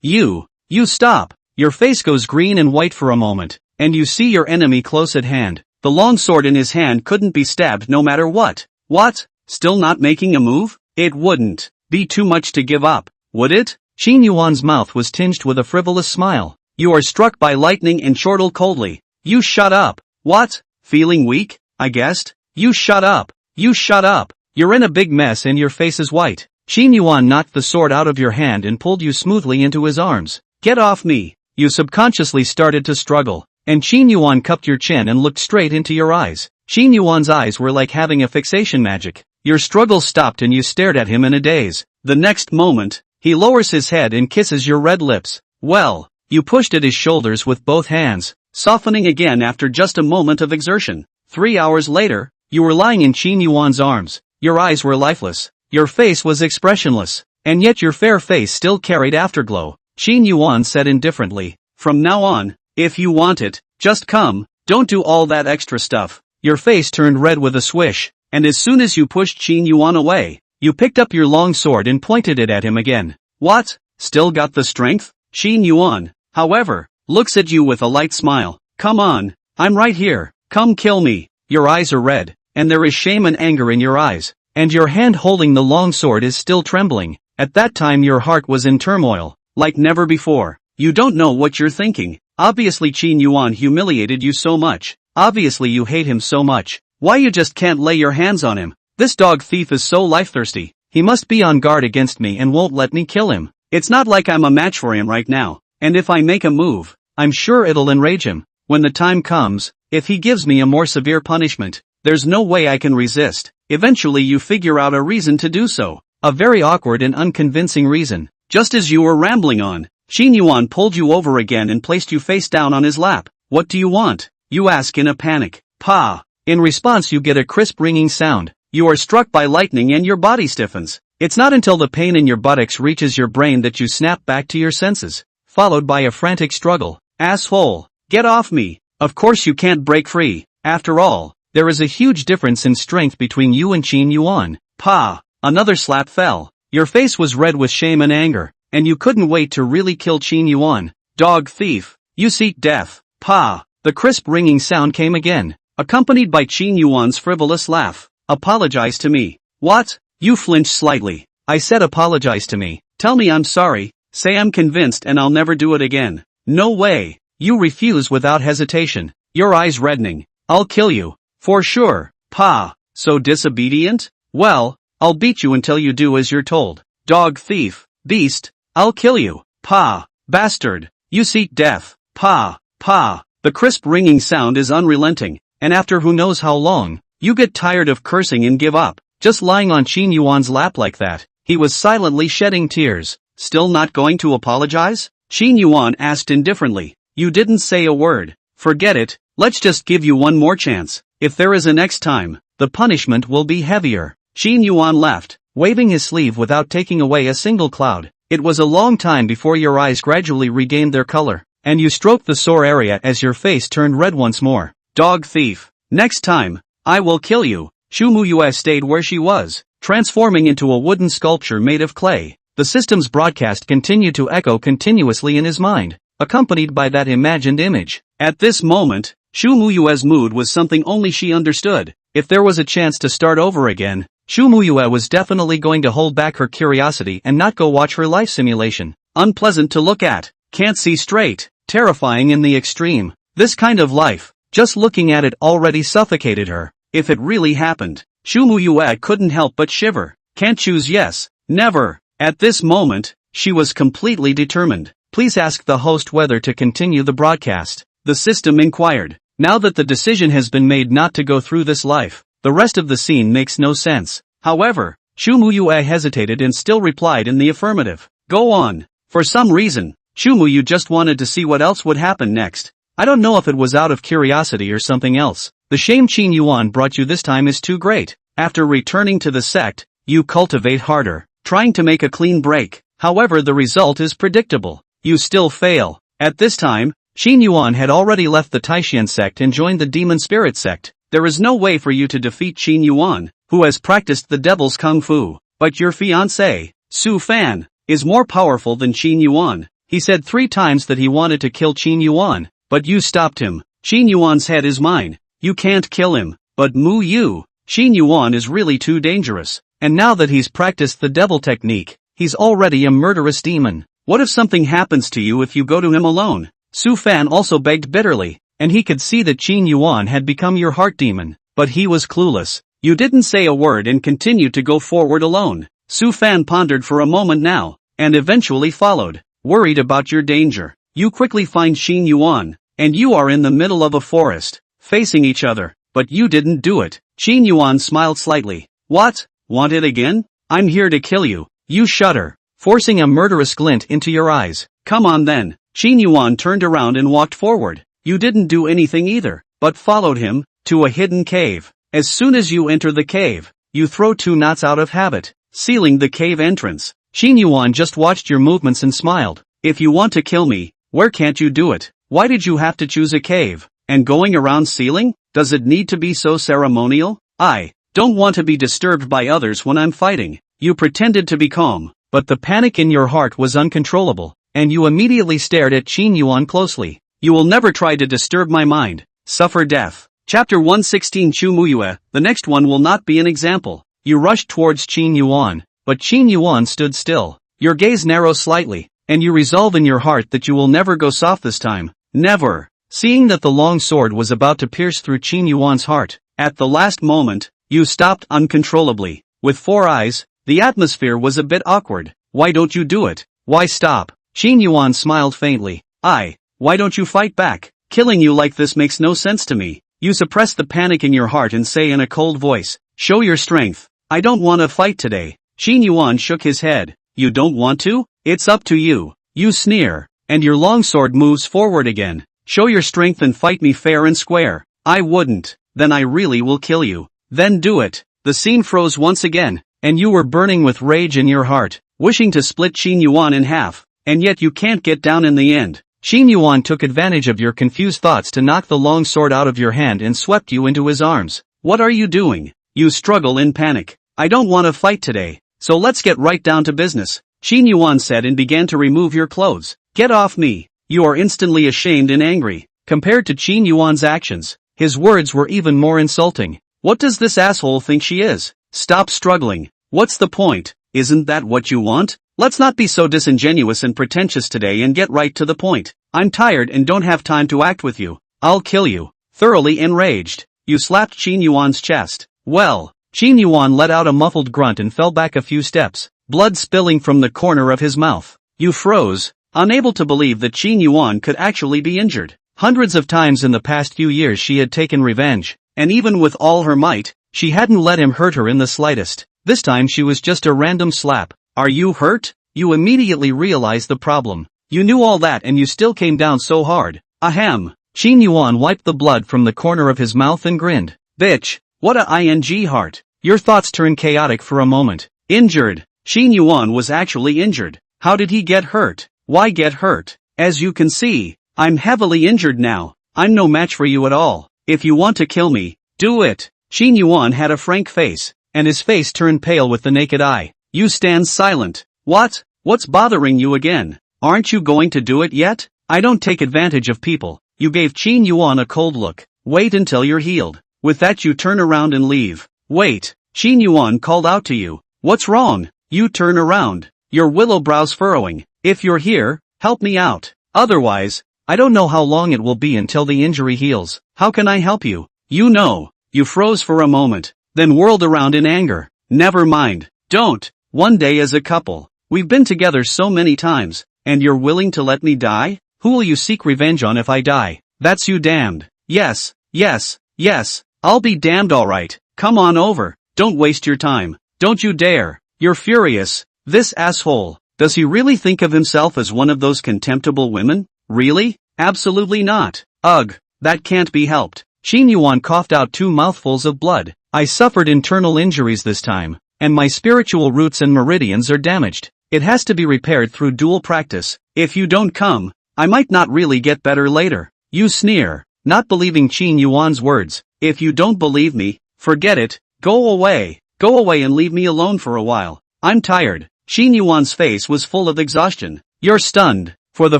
S1: You stop. Your face goes green and white for a moment, and you see your enemy close at hand. The long sword in his hand couldn't be stabbed no matter what. What? Still not making a move? It wouldn't be too much to give up, would it? Qin Yuan's mouth was tinged with a frivolous smile. You are struck by lightning and chortle coldly. You shut up. What? Feeling weak? I guessed. You shut up. You shut up. You're in a big mess and your face is white. Qin Yuan knocked the sword out of your hand and pulled you smoothly into his arms. Get off me. You subconsciously started to struggle, and Qin Yuan cupped your chin and looked straight into your eyes. Qin Yuan's eyes were like having a fixation magic. Your struggle stopped and you stared at him in a daze. The next moment, he lowers his head and kisses your red lips. Well, you pushed at his shoulders with both hands, softening again after just a moment of exertion. 3 hours later, you were lying in Qin Yuan's arms. Your eyes were lifeless. Your face was expressionless, and yet your fair face still carried afterglow. Qin Yuan said indifferently, "From now on, if you want it, just come, don't do all that extra stuff." Your face turned red with a swish, and as soon as you pushed Qin Yuan away, you picked up your long sword and pointed it at him again. What? Still got the strength? Qin Yuan, however, looks at you with a light smile. Come on, I'm right here, come kill me. Your eyes are red, and there is shame and anger in your eyes, and your hand holding the long sword is still trembling. At that time your heart was in turmoil, like never before. You don't know what you're thinking. Obviously Qin Yuan humiliated you so much. Obviously you hate him so much. Why you just can't lay your hands on him? This dog thief is so life-thirsty. He must be on guard against me and won't let me kill him. It's not like I'm a match for him right now, and if I make a move, I'm sure it'll enrage him. When the time comes, if he gives me a more severe punishment, there's no way I can resist. Eventually you figure out a reason to do so. A very awkward and unconvincing reason. Just as you were rambling on, Qin Yuan pulled you over again and placed you face down on his lap. What do you want? You ask in a panic. Pa! In response you get a crisp ringing sound. You are struck by lightning and your body stiffens. It's not until the pain in your buttocks reaches your brain that you snap back to your senses, followed by a frantic struggle. Asshole! Get off me! Of course you can't break free. After all, there is a huge difference in strength between you and Qin Yuan. Pa! Another slap fell. Your face was red with shame and anger, and you couldn't wait to really kill Qin Yuan. Dog thief! You seek death. Pa! The crisp ringing sound came again, accompanied by Qin Yuan's frivolous laugh. Apologize to me. What? You flinched slightly. I said apologize to me. Tell me I'm sorry, say I'm convinced and I'll never do it again. No way. You refuse without hesitation, your eyes reddening. I'll kill you. For sure. Pa! So disobedient? Well, I'll beat you until you do as you're told. Dog thief, beast, I'll kill you. Pa! Bastard! You seek death. Pa! Pa! The crisp ringing sound is unrelenting, and after who knows how long, you get tired of cursing and give up. Just lying on Qin Yuan's lap like that, he was silently shedding tears. Still not going to apologize? Qin Yuan asked indifferently. You didn't say a word. Forget it, let's just give you one more chance. If there is a next time, the punishment will be heavier. Qin Yuan left, waving his sleeve without taking away a single cloud. It was a long time before your eyes gradually regained their color, and you stroked the sore area as your face turned red once more. Dog thief! Next time, I will kill you. Shu Muyue stayed where she was, transforming into a wooden sculpture made of clay. The system's broadcast continued to echo continuously in his mind, accompanied by that imagined image. At this moment, Shu Muyue's mood was something only she understood. If there was a chance to start over again, Shu Muyue was definitely going to hold back her curiosity and not go watch her life simulation. Unpleasant to look at, can't see straight, terrifying in the extreme. This kind of life, just looking at it already suffocated her. If it really happened, Shu Muyue couldn't help but shiver. Can't choose yes, never. At this moment, she was completely determined. Please ask the host whether to continue the broadcast. The system inquired. Now that the decision has been made not to go through this life, the rest of the scene makes no sense. However, Shu Muyue hesitated and still replied in the affirmative. Go on. For some reason, Shu Muyu just wanted to see what else would happen next. I don't know if it was out of curiosity or something else. The shame Qin Yuan brought you this time is too great. After returning to the sect, you cultivate harder, trying to make a clean break. However, the result is predictable. You still fail. At this time, Qin Yuan had already left the Taishan sect and joined the Demon Spirit sect. There is no way for you to defeat Qin Yuan, who has practiced the devil's kung fu. But your fiancé, Su Fan, is more powerful than Qin Yuan. He said 3 times that he wanted to kill Qin Yuan, but you stopped him. Qin Yuan's head is mine. You can't kill him. But Mu Yu, Qin Yuan is really too dangerous. And now that he's practiced the devil technique, he's already a murderous demon. What if something happens to you if you go to him alone? Su Fan also begged bitterly, and he could see that Qin Yuan had become your heart demon. But he was clueless. You didn't say a word and continued to go forward alone. Su Fan pondered for a moment now, and eventually followed, worried about your danger. You quickly find Xin Yuan, and you are in the middle of a forest, facing each other, but you didn't do it. Xin Yuan smiled slightly. What? Want it again? I'm here to kill you. You shudder, forcing a murderous glint into your eyes. Come on then. Xin Yuan turned around and walked forward. You didn't do anything either, but followed him, to a hidden cave. As soon as you enter the cave, you throw 2 knots out of habit, sealing the cave entrance. Xin Yuan just watched your movements and smiled. If you want to kill me, where can't you do it? Why did you have to choose a cave? And going around sealing? Does it need to be so ceremonial? I don't want to be disturbed by others when I'm fighting. You pretended to be calm, but the panic in your heart was uncontrollable, and you immediately stared at Xin Yuan closely. You will never try to disturb my mind. Suffer death. Chapter 116 Chu Muyue. The next one will not be an example. You rushed towards Xin Yuan, but Xin Yuan stood still. Your gaze narrows slightly, and you resolve in your heart that you will never go soft this time. Never. Seeing that the long sword was about to pierce through Xin Yuan's heart, at the last moment, you stopped uncontrollably. With 4 eyes, the atmosphere was a bit awkward. Why don't you do it? Why stop? Xin Yuan smiled faintly. Why don't you fight back? Killing you like this makes no sense to me. You suppress the panic in your heart and say in a cold voice, show your strength. I don't want to fight today. Xin Yuan shook his head. You don't want to? It's up to you. You sneer, and your longsword moves forward again. Show your strength and fight me fair and square. I wouldn't. Then I really will kill you. Then do it. The scene froze once again, and you were burning with rage in your heart, wishing to split Xin Yuan in half, and yet you can't get down in the end. Xin Yuan took advantage of your confused thoughts to knock the long sword out of your hand and swept you into his arms. What are you doing? You struggle in panic. I don't want to fight today, so let's get right down to business. Xin Yuan said and began to remove your clothes. Get off me. You are instantly ashamed and angry. Compared to Xin Yuan's actions, his words were even more insulting. What does this asshole think she is? Stop struggling. What's the point? Isn't that what you want? Let's not be so disingenuous and pretentious today and get right to the point. I'm tired and don't have time to act with you. I'll kill you. Thoroughly enraged, you slapped Xin Yuan's chest. Well, Xin Yuan let out a muffled grunt and fell back a few steps, blood spilling from the corner of his mouth. You froze, unable to believe that Xin Yuan could actually be injured. Hundreds of times in the past few years she had taken revenge, and even with all her might, she hadn't let him hurt her in the slightest. This time she was just a random slap. Are you hurt? You immediately realized the problem. You knew all that and you still came down so hard. Ahem. Xin Yuan wiped the blood from the corner of his mouth and grinned. Bitch, what a ing heart. Your thoughts turned chaotic for a moment. Injured. Xin Yuan was actually injured. How did he get hurt? Why get hurt? As you can see, I'm heavily injured now. I'm no match for you at all. If you want to kill me, do it. Xin Yuan had a frank face, and his face turned pale with the naked eye. You stand silent. What? What's bothering you again? Aren't you going to do it yet? I don't take advantage of people. You gave Xin Yuan a cold look. Wait until you're healed. With that you turn around and leave. Wait. Xin Yuan called out to you. What's wrong? You turn around. Your willow brows furrowing. If you're here, help me out. Otherwise, I don't know how long it will be until the injury heals. How can I help you? You know. You froze for a moment, then whirled around in anger. Never mind. Don't. One day as a couple. We've been together so many times, and you're willing to let me die? Who will you seek revenge on if I die? That's you damned. Yes, yes, yes. I'll be damned alright. Come on over. Don't waste your time. Don't you dare. You're furious. This asshole. Does he really think of himself as one of those contemptible women? Really? Absolutely not. Ugh. That can't be helped. Xin Yuan coughed out 2 mouthfuls of blood. I suffered internal injuries this time, and my spiritual roots and meridians are damaged. It has to be repaired through dual practice. If you don't come, I might not really get better later. You sneer, not believing Xin Yuan's words. If you don't believe me, forget it. Go away. Go away and leave me alone for a while. I'm tired. Xin Yuan's face was full of exhaustion. You're stunned. For the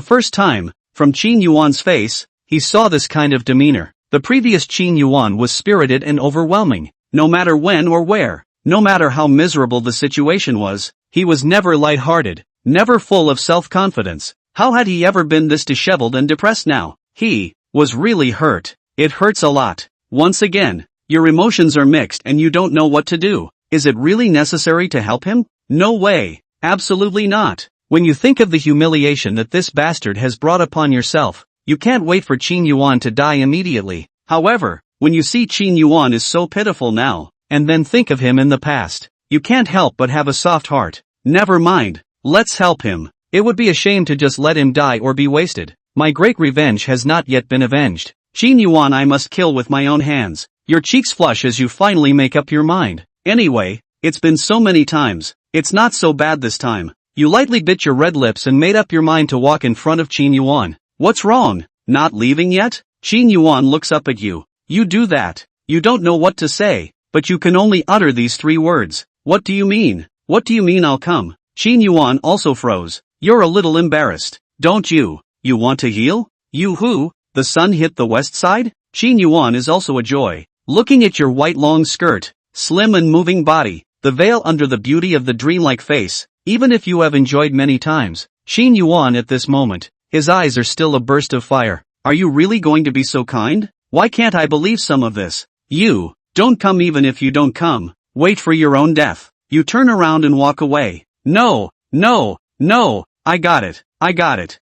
S1: first time, from Xin Yuan's face, he saw this kind of demeanor. The previous Xin Yuan was spirited and overwhelming. No matter when or where, no matter how miserable the situation was, he was never light-hearted, never full of self-confidence. How had he ever been this disheveled and depressed now? He was really hurt. It hurts a lot. Once again, Your emotions are mixed and you don't know what to do. Is it really necessary to help him? No way. Absolutely not. When you think of the humiliation that this bastard has brought upon yourself, you can't wait for Qin Yuan to die immediately. However, when you see Qin Yuan is so pitiful now, and then think of him in the past, you can't help but have a soft heart. Never mind. Let's help him. It would be a shame to just let him die or be wasted. My great revenge has not yet been avenged. Qin Yuan I must kill with my own hands. Your cheeks flush as you finally make up your mind. Anyway, it's been so many times. It's not so bad this time. You lightly bit your red lips and made up your mind to walk in front of Qin Yuan. What's wrong? Not leaving yet? Qin Yuan looks up at you. You do that. You don't know what to say, but you can only utter these 3 words. What do you mean? What do you mean I'll come? Qin Yuan also froze. You're a little embarrassed, don't you? You want to heal? You who? The sun hit the west side? Qin Yuan is also a joy. Looking at your white long skirt, slim and moving body, the veil under the beauty of the dreamlike face, even if you have enjoyed many times, Qin Yuan at this moment, his eyes are still a burst of fire. Are you really going to be so kind? Why can't I believe some of this? You, don't come even if you don't come. Wait for your own death. You turn around and walk away. No, no, no, I got it.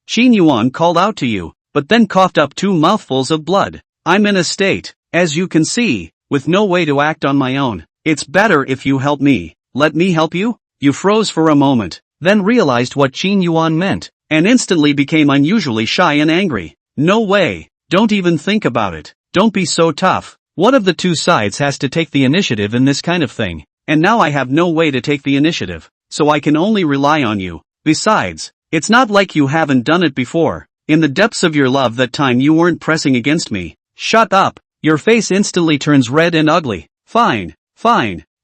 S1: Qin Yuan called out to you, but then coughed up 2 mouthfuls of blood. I'm in a state, as you can see, with no way to act on my own. It's better if you help me. Let me help you? You froze for a moment, then realized what Qin Yuan meant, and instantly became unusually shy and angry. No way. Don't even think about it. Don't be so tough. One of the 2 sides has to take the initiative in this kind of thing, and now I have no way to take the initiative, so I can only rely on you. Besides, it's not like you haven't done it before. In the depths of your love that time you weren't pressing against me. Shut up. Your face instantly turns red and ugly. Fine.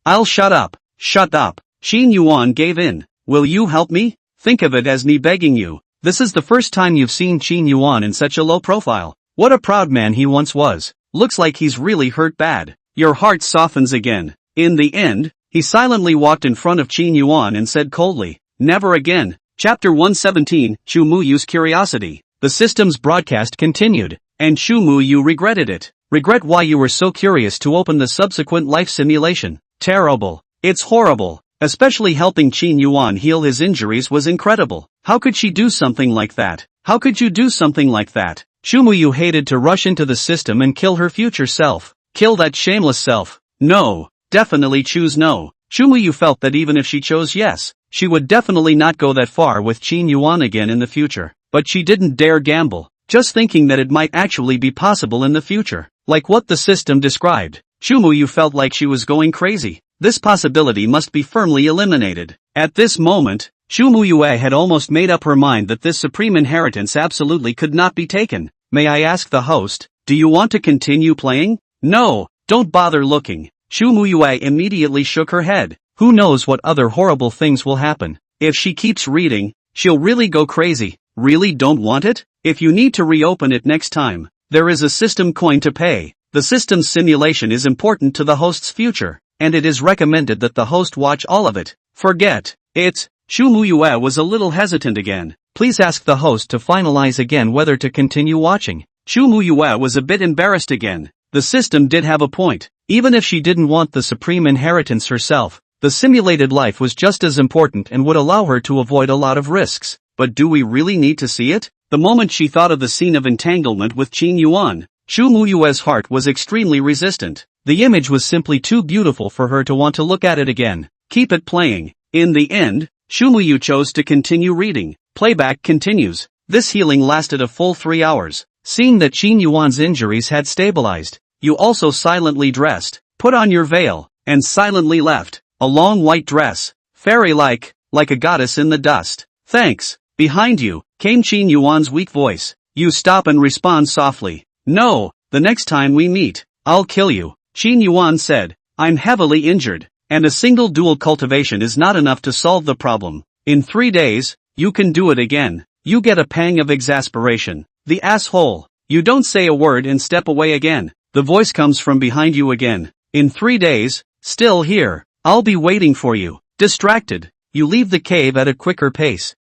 S1: I'll shut up. Shut up. Qin Yuan gave in. Will you help me? Think of it as me begging you. This is the first time you've seen Qin Yuan in such a low profile. What a proud man he once was. Looks like he's really hurt bad. Your heart softens again. In the end, he silently walked in front of Qin Yuan and said coldly, never again. Chapter 117, Shu Muyu's Curiosity. The system's broadcast continued, and Shu Muyu regretted it. Regret why you were so curious to open the subsequent life simulation. Terrible. It's horrible. Especially helping Qin Yuan heal his injuries was incredible. How could she do something like that? How could you do something like that? Shu Muyu hated to rush into the system and kill her future self. Kill that shameless self. No. Definitely choose no. Shu Muyu felt that even if she chose yes, she would definitely not go that far with Qin Yuan again in the future. But she didn't dare gamble, just thinking that it might actually be possible in the future. Like what the system described, Shu Muyu felt like she was going crazy. This possibility must be firmly eliminated. At this moment, Shu Muyu had almost made up her mind that this supreme inheritance absolutely could not be taken. May I ask the host, do you want to continue playing? No, don't bother looking. Shu Muyu immediately shook her head. Who knows what other horrible things will happen. If she keeps reading, she'll really go crazy. Really don't want it? If you need to reopen it next time, there is a system coin to pay. The system's simulation is important to the host's future, and it is recommended that the host watch all of it. Forget it. Shu Muyu was a little hesitant again. Please ask the host to finalize again whether to continue watching. Shu Muyu was a bit embarrassed again. The system did have a point. Even if she didn't want the supreme inheritance herself, the simulated life was just as important and would allow her to avoid a lot of risks. But do we really need to see it? The moment she thought of the scene of entanglement with Qin Yuan, Shu Muyu's heart was extremely resistant. The image was simply too beautiful for her to want to look at it again. Keep it playing. In the end, Shu Muyu chose to continue reading. Playback continues. This healing lasted a full 3 hours. Seeing that Qin Yuan's injuries had stabilized, you also silently dressed, put on your veil, and silently left. A long white dress, fairy-like, like a goddess in the dust. Thanks. Behind you, came Qin Yuan's weak voice. You stop and respond softly. No, the next time we meet, I'll kill you. Qin Yuan said, I'm heavily injured, and a single dual cultivation is not enough to solve the problem. In 3 days, you can do it again. You get a pang of exasperation. The asshole. You don't say a word and step away again. The voice comes from behind you again. In 3 days, still here. I'll be waiting for you. Distracted, you leave the cave at a quicker pace.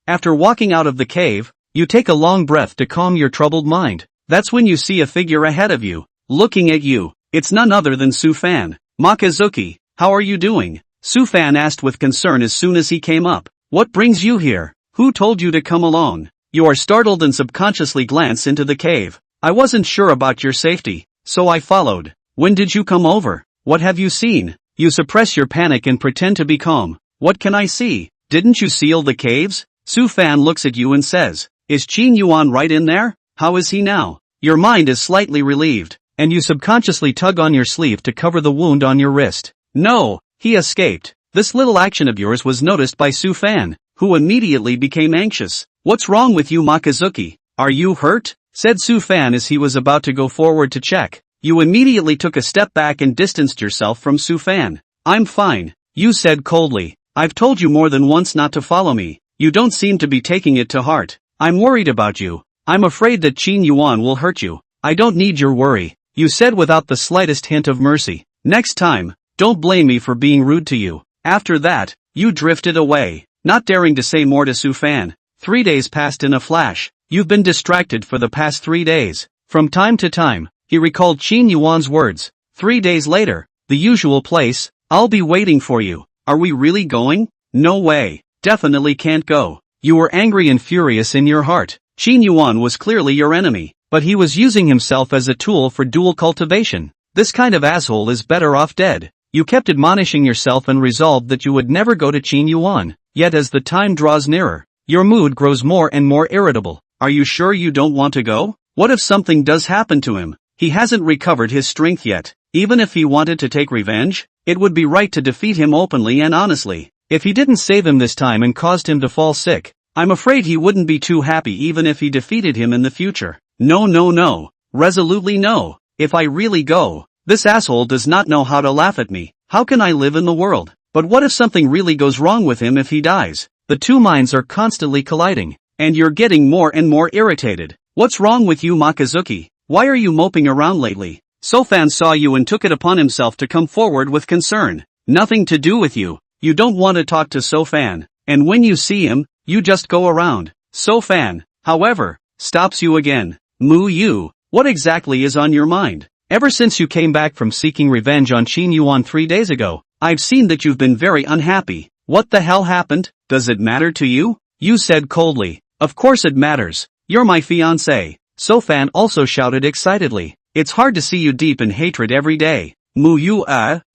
S1: After walking out of the cave, you take a long breath to calm your troubled mind. That's when you see a figure ahead of you, looking at you. It's none other than Su Fan. Makazuki, how are you doing? Su Fan asked with concern as soon as he came up. What brings you here? Who told you to come along? You are startled and subconsciously glance into the cave. I wasn't sure about your safety, so I followed. When did you come over? What have you seen? You suppress your panic and pretend to be calm. What can I see? Didn't you seal the caves? Su Fan looks at you and says, is Qin Yuan right in there? How is he now? Your mind is slightly relieved, and you subconsciously tug on your sleeve to cover the wound on your wrist. No, he escaped. This little action of yours was noticed by Su Fan, who immediately became anxious. What's wrong with you, Makazuki? Are you hurt? Said Su Fan as he was about to go forward to check. You immediately took a step back and distanced yourself from Su Fan. I'm fine, you said coldly. I've told you more than once not to follow me. You don't seem to be taking it to heart. I'm worried about you. I'm afraid that Qin Yuan will hurt you. I don't need your worry, you said without the slightest hint of mercy. Next time, don't blame me for being rude to you. After that, you drifted away, not daring to say more to Su Fan. 3 days passed in a flash. You've been distracted for the past 3 days. From time to time, he recalled Qin Yuan's words. 3 days later, the usual place. I'll be waiting for you. Are we really going? No way. Definitely can't go. You were angry and furious in your heart. Qin Yuan was clearly your enemy, but he was using himself as a tool for dual cultivation. This kind of asshole is better off dead. You kept admonishing yourself and resolved that you would never go to Qin Yuan. Yet as the time draws nearer, your mood grows more and more irritable. Are you sure you don't want to go? What if something does happen to him? He hasn't recovered his strength yet. Even if he wanted to take revenge, it would be right to defeat him openly and honestly. If he didn't save him this time and caused him to fall sick, I'm afraid he wouldn't be too happy even if he defeated him in the future. No. Resolutely no. If I really go, this asshole does not know how to laugh at me. How can I live in the world? But what if something really goes wrong with him if he dies? The two minds are constantly colliding, and you're getting more and more irritated. What's wrong with you, Makazuki? Why are you moping around lately? Su Fan saw you and took it upon himself to come forward with concern. Nothing to do with you. You don't want to talk to Su Fan, and when you see him, you just go around. Su Fan, however, stops you again. Yu, what exactly is on your mind? Ever since you came back from seeking revenge on Qin Yuan 3 days ago, I've seen that you've been very unhappy. What the hell happened? Does it matter to you? You said coldly. Of course it matters. You're my fiancée. Su Fan also shouted excitedly. It's hard to see you deep in hatred every day. Yu,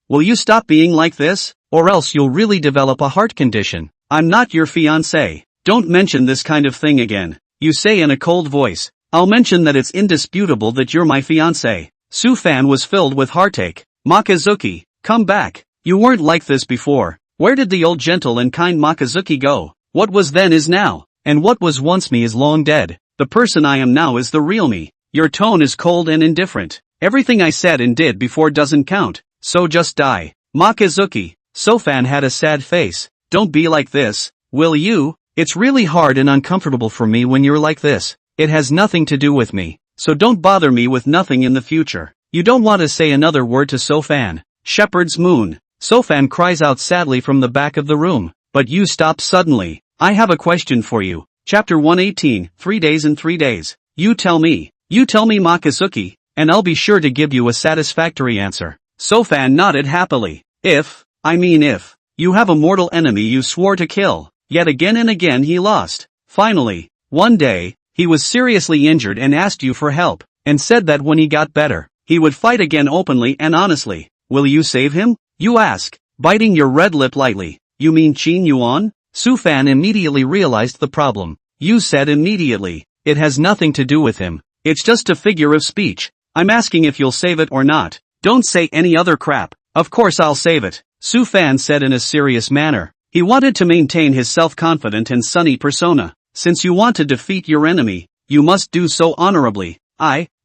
S1: will you stop being like this? Or else you'll really develop a heart condition. I'm not your fiancé. Don't mention this kind of thing again. You say in a cold voice. I'll mention that it's indisputable that you're my fiancé. Su Fan was filled with heartache. Makazuki, come back. You weren't like this before. Where did the old gentle and kind Makazuki go? What was then is now, and what was once me is long dead. The person I am now is the real me. Your tone is cold and indifferent. Everything I said and did before doesn't count, so just die. Makazuki, Su Fan had a sad face. Don't be like this, will you? It's really hard and uncomfortable for me when you're like this. It has nothing to do with me, so don't bother me with nothing in the future. You don't want to say another word to Su Fan. Shepherd's Moon. Su Fan cries out sadly from the back of the room, but you stop suddenly. I have a question for you. Chapter 118, 3 days and 3 days. You tell me Makazuki, and I'll be sure to give you a satisfactory answer. Su Fan nodded happily. If you have a mortal enemy you swore to kill, yet again and again he lost. Finally, one day, he was seriously injured and asked you for help, and said that when he got better, he would fight again openly and honestly. Will you save him? You ask, biting your red lip lightly. You mean Qin Yuan? Su Fan immediately realized the problem. You said immediately. It has nothing to do with him. It's just a figure of speech. I'm asking if you'll save it or not. Don't say any other crap. Of course I'll save it, Su Fan said in a serious manner. He wanted to maintain his self-confident and sunny persona. Since you want to defeat your enemy, you must do so honorably.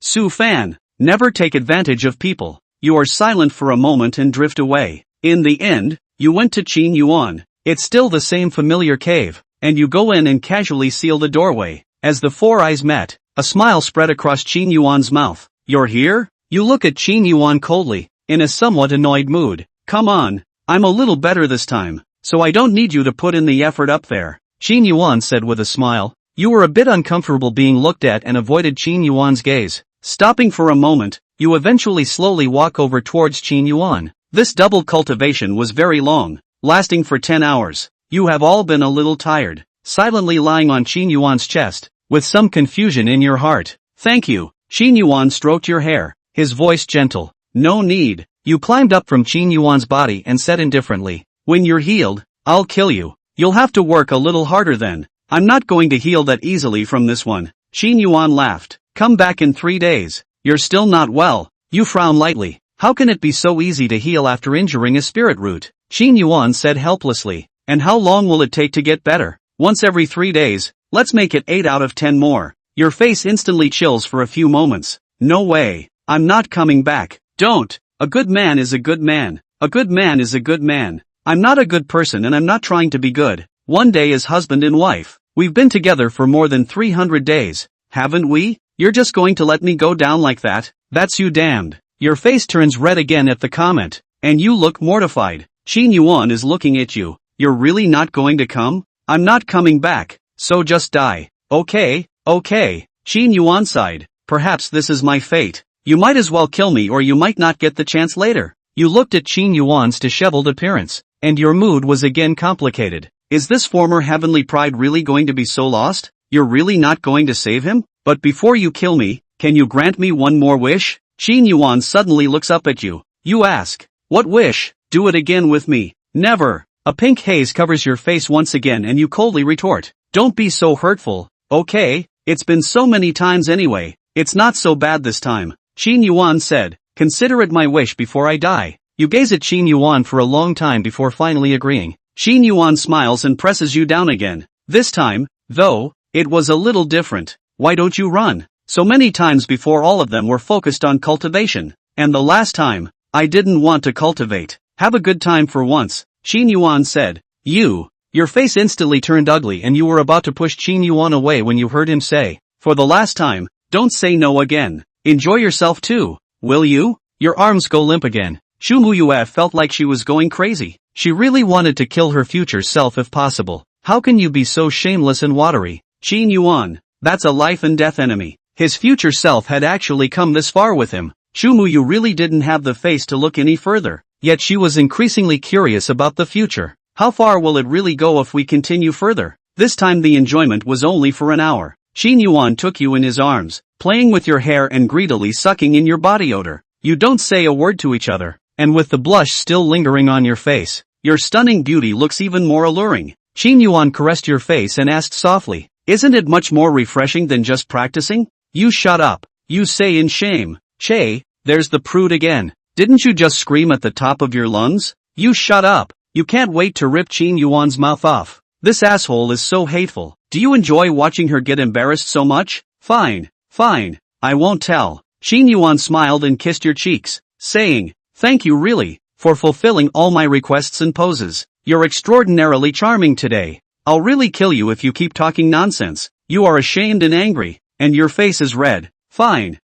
S1: Su Fan, never take advantage of people. You are silent for a moment and drift away. In the end, you went to Qin Yuan. It's still the same familiar cave, and you go in and casually seal the doorway. As the four eyes met, a smile spread across Qin Yuan's mouth. You're here? You look at Qin Yuan coldly, in a somewhat annoyed mood. Come on, I'm a little better this time, so I don't need you to put in the effort up there. Qin Yuan said with a smile. You were a bit uncomfortable being looked at and avoided Qin Yuan's gaze. Stopping for a moment, You eventually slowly walk over towards Qin Yuan. This double cultivation was very long, lasting for 10 hours. You have all been a little tired, silently lying on Qin Yuan's chest, with some confusion in your heart. Thank you. Qin Yuan stroked your hair, his voice gentle. No need. You climbed up from Qin Yuan's body and said indifferently, when you're healed, I'll kill you. You'll have to work a little harder then. I'm not going to heal that easily from this one. Qin Yuan laughed. Come back in 3 days. You're still not well. You frown lightly. How can it be so easy to heal after injuring a spirit root? Qin Yuan said helplessly. And how long will it take to get better? Once every 3 days. Let's make it 8 out of 10 more. Your face instantly chills for a few moments. No way. I'm not coming back. Don't. A good man is a good man. A good man is a good man. I'm not a good person and I'm not trying to be good. One day as husband and wife. We've been together for more than 300 days. Haven't we? You're just going to let me go down like that? That's you damned. Your face turns red again at the comment. And you look mortified. Qin Yuan is looking at you. You're really not going to come? I'm not coming back. So just die. Okay. Qin Yuan sighed. Perhaps this is my fate. You might as well kill me or you might not get the chance later. You looked at Qin Yuan's disheveled appearance, and your mood was again complicated. Is this former heavenly pride really going to be so lost? You're really not going to save him? But before you kill me, can you grant me one more wish? Qin Yuan suddenly looks up at you. You ask, what wish? Do it again with me. Never. A pink haze covers your face once again and you coldly retort. Don't be so hurtful. Okay, it's been so many times anyway. It's not so bad this time. Qin Yuan said, consider it my wish before I die. You gaze at Qin Yuan for a long time before finally agreeing. Qin Yuan smiles and presses you down again. This time, though, it was a little different. Why don't you run? So many times before all of them were focused on cultivation. And the last time, I didn't want to cultivate. Have a good time for once, Qin Yuan said. Your face instantly turned ugly and you were about to push Qin Yuan away when you heard him say, for the last time, don't say no again. Enjoy yourself too, will you? Your arms go limp again. Xu Muyue felt like she was going crazy. She really wanted to kill her future self if possible. How can you be so shameless and watery? Qin Yuan, that's a life and death enemy. His future self had actually come this far with him. Xu Muyu really didn't have the face to look any further. Yet she was increasingly curious about the future. How far will it really go if we continue further? This time the enjoyment was only for an hour. Qin Yuan took you in his arms, playing with your hair and greedily sucking in your body odor. You don't say a word to each other, and with the blush still lingering on your face, your stunning beauty looks even more alluring. Qin Yuan caressed your face and asked softly, isn't it much more refreshing than just practicing? You shut up. You say in shame. Che, there's the prude again. Didn't you just scream at the top of your lungs? You shut up. You can't wait to rip Qin Yuan's mouth off. This asshole is so hateful. Do you enjoy watching her get embarrassed so much? Fine. I won't tell. Qin Yuan smiled and kissed your cheeks, saying, thank you really, for fulfilling all my requests and poses. You're extraordinarily charming today. I'll really kill you if you keep talking nonsense. You are ashamed and angry, and your face is red. Fine.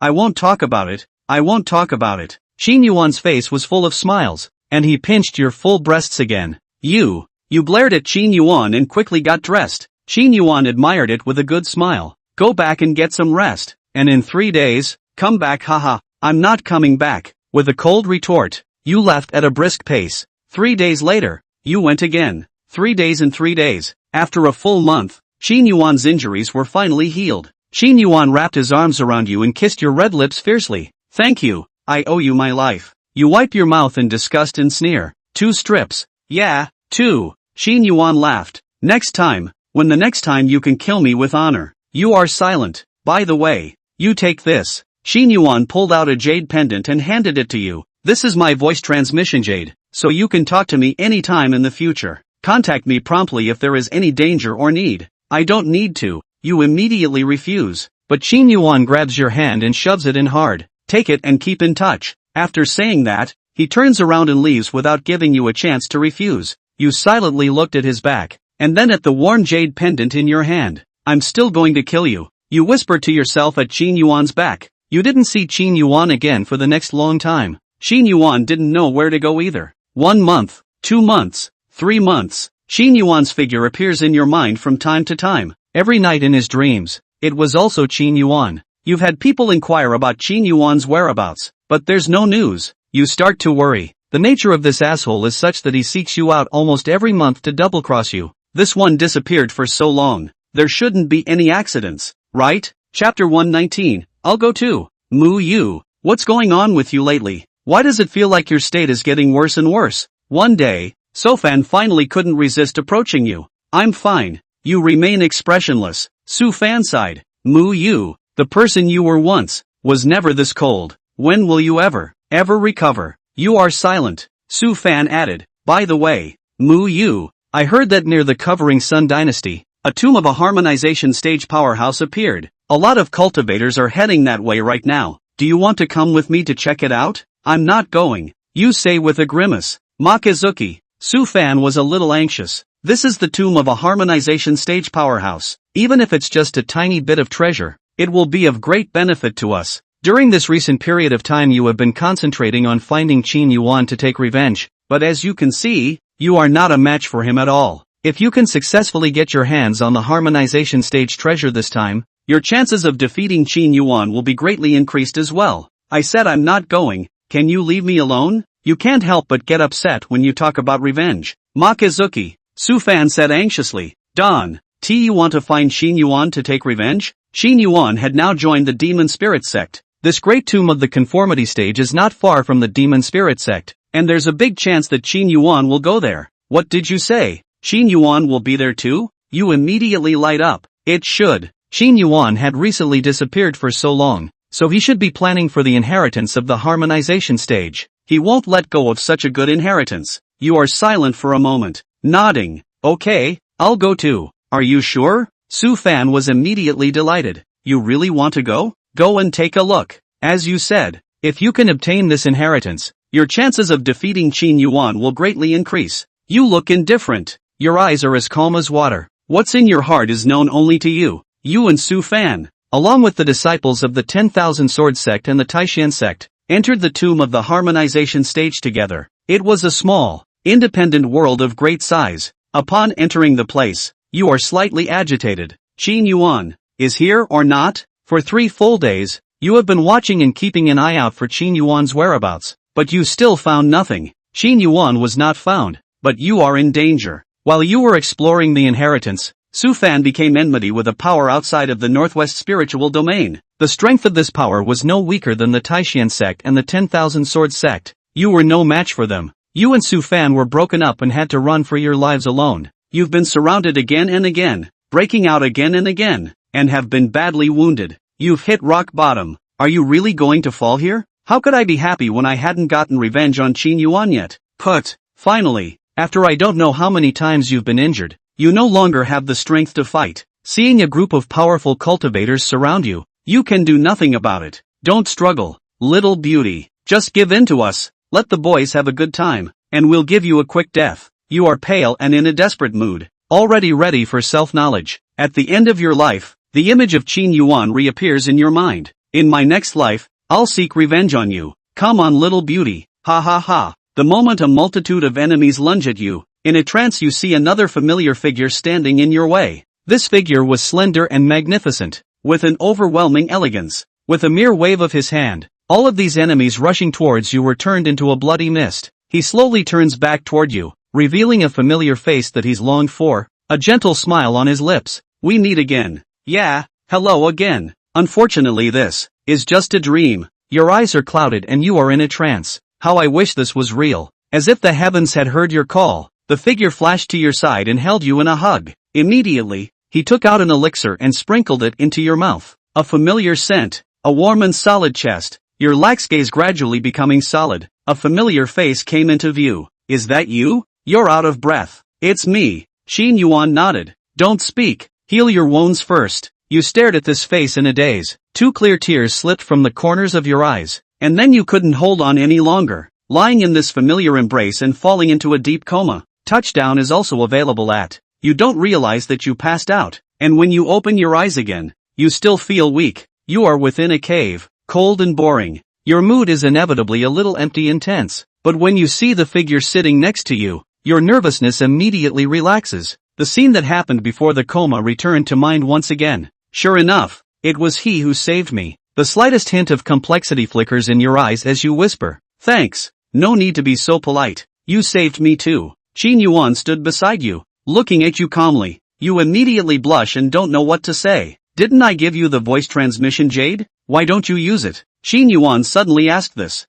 S1: I won't talk about it. Qin Yuan's face was full of smiles, and he pinched your full breasts again. You blared at Qin Yuan and quickly got dressed. Qin Yuan admired it with a good smile. Go back and get some rest, and in 3 days, come back haha. I'm not coming back. With a cold retort, you left at a brisk pace. 3 days later, you went again. 3 days and 3 days. After a full month, Qin Yuan's injuries were finally healed. Qin Yuan wrapped his arms around you and kissed your red lips fiercely. Thank you. I owe you my life. You wipe your mouth in disgust and sneer. 2 strips. Yeah, 2. Qin Yuan laughed. When the next time you can kill me with honor. You are silent. By the way, you take this. Qin Yuan pulled out a jade pendant and handed it to you. This is my voice transmission jade, so you can talk to me anytime in the future. Contact me promptly if there is any danger or need. I don't need to. You immediately refuse. But Qin Yuan grabs your hand and shoves it in hard. Take it and keep in touch. After saying that, he turns around and leaves without giving you a chance to refuse. You silently looked at his back, and then at the worn jade pendant in your hand. I'm still going to kill you. You whispered to yourself at Qin Yuan's back. You didn't see Qin Yuan again for the next long time. Qin Yuan didn't know where to go either. 1 month, 2 months, 3 months. Qin Yuan's figure appears in your mind from time to time. Every night in his dreams, it was also Qin Yuan. You've had people inquire about Qin Yuan's whereabouts, but there's no news. You start to worry. The nature of this asshole is such that he seeks you out almost every month to double-cross you. This one disappeared for so long. There shouldn't be any accidents, right? Chapter 119, I'll go too. Moo you. What's going on with you lately? Why does it feel like your state is getting worse and worse? One day, Sofan finally couldn't resist approaching you. I'm fine. You remain expressionless. Su Fan sighed. Moo you. The person you were once, was never this cold. When will you ever recover? You are silent. Su Fan added. By the way, Moo you. I heard that near the Covering Sun dynasty, a tomb of a harmonization stage powerhouse appeared. A lot of cultivators are heading that way right now. Do you want to come with me to check it out? I'm not going. You say with a grimace. Makizuki. Su Fan was a little anxious. This is the tomb of a harmonization stage powerhouse. Even if it's just a tiny bit of treasure, it will be of great benefit to us. During this recent period of time you have been concentrating on finding Qin Yuan to take revenge, but as you can see, you are not a match for him at all. If you can successfully get your hands on the harmonization stage treasure this time, your chances of defeating Qin Yuan will be greatly increased as well. I said I'm not going. Can you leave me alone? You can't help but get upset when you talk about revenge. Makizuki. Su Fan said anxiously. Don, you want to find Qin Yuan to take revenge? Qin Yuan had now joined the Demon Spirit sect. This great tomb of the conformity stage is not far from the Demon Spirit sect, and there's a big chance that Qin Yuan will go there. What did you say? Qin Yuan will be there too? You immediately light up. It should. Qin Yuan had recently disappeared for so long, so he should be planning for the inheritance of the harmonization stage. He won't let go of such a good inheritance. You are silent for a moment, nodding. Okay, I'll go too. Are you sure? Su Fan was immediately delighted. You really want to go? Go and take a look. As you said, if you can obtain this inheritance, your chances of defeating Qin Yuan will greatly increase. You look indifferent. Your eyes are as calm as water. What's in your heart is known only to you. You and Su Fan, along with the disciples of the 10,000 Sword sect and the Taishan sect, entered the tomb of the harmonization stage together. It was a small, independent world of great size. Upon entering the place, you are slightly agitated. Qin Yuan is here or not? For 3 full days, you have been watching and keeping an eye out for Qin Yuan's whereabouts, but you still found nothing. Qin Yuan was not found, but you are in danger. While you were exploring the inheritance, Su Fan became enmity with a power outside of the Northwest spiritual domain. The strength of this power was no weaker than the Taishan sect and the 10,000 Sword sect. You were no match for them. You and Su Fan were broken up and had to run for your lives alone. You've been surrounded again and again, breaking out again and again, and have been badly wounded. You've hit rock bottom. Are you really going to fall here? How could I be happy when I hadn't gotten revenge on Qin Yuan yet? Finally, after I don't know how many times you've been injured, you no longer have the strength to fight. Seeing a group of powerful cultivators surround you, you can do nothing about it. Don't struggle, little beauty. Just give in to us. Let the boys have a good time, and we'll give you a quick death. You are pale and in a desperate mood, already ready for self-knowledge. At the end of your life, the image of Qin Yuan reappears in your mind. In my next life, I'll seek revenge on you. Come on, little beauty. Ha ha ha. The moment a multitude of enemies lunge at you, in a trance you see another familiar figure standing in your way. This figure was slender and magnificent, with an overwhelming elegance. With a mere wave of his hand, all of these enemies rushing towards you were turned into a bloody mist. He slowly turns back toward you, revealing a familiar face that he's longed for, a gentle smile on his lips. We meet again. Yeah, hello again. Unfortunately this is just a dream. Your eyes are clouded and you are in a trance. How I wish this was real. As if the heavens had heard your call, the figure flashed to your side and held you in a hug. Immediately, he took out an elixir and sprinkled it into your mouth. A familiar scent, a warm and solid chest, your lax gaze gradually becoming solid. A familiar face came into view. Is that you? You're out of breath. It's me. Qin Yuan nodded. Don't speak. Heal your wounds first. You stared at this face in a daze. 2 clear tears slipped from the corners of your eyes, and then you couldn't hold on any longer. Lying in this familiar embrace and falling into a deep coma. Touchdown is also available at. You don't realize that you passed out, and when you open your eyes again, you still feel weak. You are within a cave, cold and boring. Your mood is inevitably a little empty and tense, but when you see the figure sitting next to you, your nervousness immediately relaxes. The scene that happened before the coma returned to mind once again. Sure enough, It was he who saved me. The slightest hint of complexity flickers in your eyes as you whisper, "Thanks. No need to be so polite. You saved me too." Qin Yuan stood beside you, looking at you calmly. You immediately blush and don't know what to say. "Didn't I give you the voice transmission jade? Why don't you use it?" Qin Yuan suddenly asked this.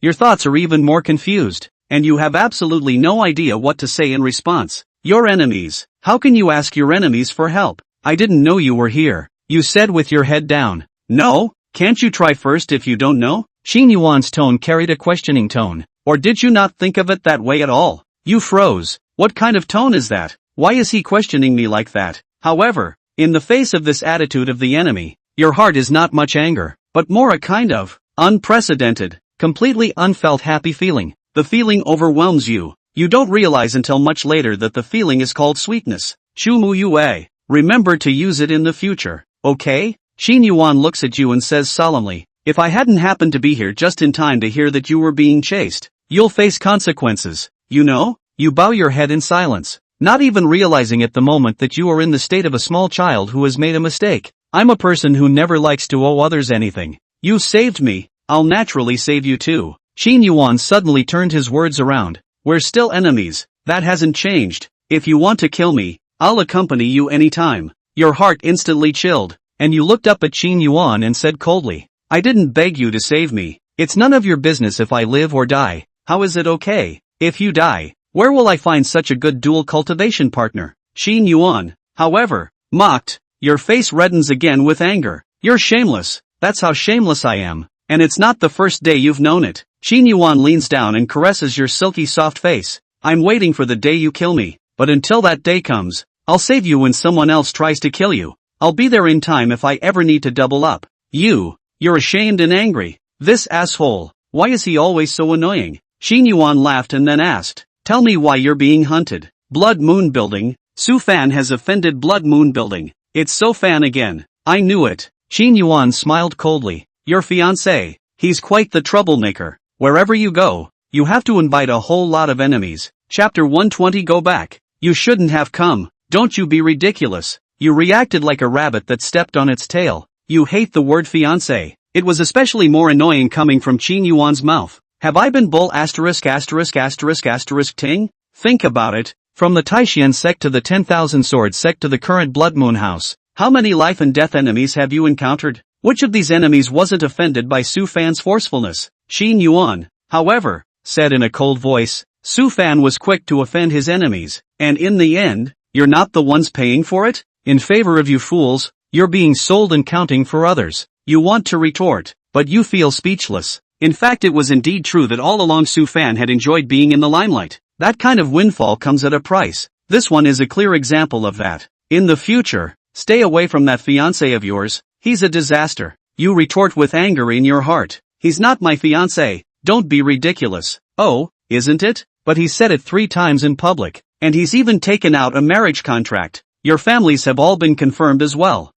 S1: Your thoughts are even more confused, and you have absolutely no idea what to say in response. "Your enemies. How can you ask your enemies for help? I didn't know you were here," you said with your head down. "No? Can't you try first if you don't know?" Qin Yuan's tone carried a questioning tone. "Or did you not think of it that way at all?" You froze. What kind of tone is that? Why is he questioning me like that? However, in the face of this attitude of the enemy, your heart is not much anger, but more a kind of unprecedented, completely unfelt happy feeling. The feeling overwhelms you. You don't realize until much later that the feeling is called sweetness. Shu Mu Yue. Remember to use it in the future, okay? Qin Yuan looks at you and says solemnly, "If I hadn't happened to be here just in time to hear that you were being chased, you'll face consequences, you know?" You bow your head in silence, not even realizing at the moment that you are in the state of a small child who has made a mistake. "I'm a person who never likes to owe others anything. You saved me, I'll naturally save you too." Qin Yuan suddenly turned his words around. "We're still enemies, that hasn't changed. If you want to kill me, I'll accompany you anytime." Your heart instantly chilled, and you looked up at Qin Yuan and said coldly, "I didn't beg you to save me. It's none of your business if I live or die. How is it okay? If you die, where will I find such a good dual cultivation partner?" Qin Yuan, however, mocked. Your face reddens again with anger. "You're shameless. That's how shameless I am. And it's not the first day you've known it." Qin Yuan leans down and caresses your silky soft face. "I'm waiting for the day you kill me, but until that day comes, I'll save you when someone else tries to kill you. I'll be there in time if I ever need to double up." You're ashamed and angry. This asshole, why is he always so annoying? Qin Yuan laughed and then asked, "Tell me why you're being hunted." Blood Moon Building. Su Fan has offended Blood Moon Building. It's So Fan again. I knew it. Qin Yuan smiled coldly. "Your fiancé, he's quite the troublemaker. Wherever you go, you have to invite a whole lot of enemies." Chapter 120. Go back. "You shouldn't have come. Don't you be ridiculous." You reacted like a rabbit that stepped on its tail. You hate the word fiancé. It was especially more annoying coming from Qin Yuan's mouth. Have I been bull asterisk asterisk asterisk asterisk ting? Think about it. From the Taishan sect to the 10,000 Sword sect to the current Blood Moon House, how many life and death enemies have you encountered? Which of these enemies wasn't offended by Su Fan's forcefulness? Qin Yuan, however, said in a cold voice, Su Fan was quick to offend his enemies, and in the end, you're not the ones paying for it? In favor of you fools, you're being sold and counting for others. You want to retort, but you feel speechless. In fact, it was indeed true that all along Su Fan had enjoyed being in the limelight. That kind of windfall comes at a price. This one is a clear example of that. In the future, stay away from that fiancé of yours. He's a disaster. You retort with anger in your heart. He's not my fiancé. Don't be ridiculous. Oh, isn't it? But he said it 3 times in public, and he's even taken out a marriage contract. Your families have all been confirmed as well.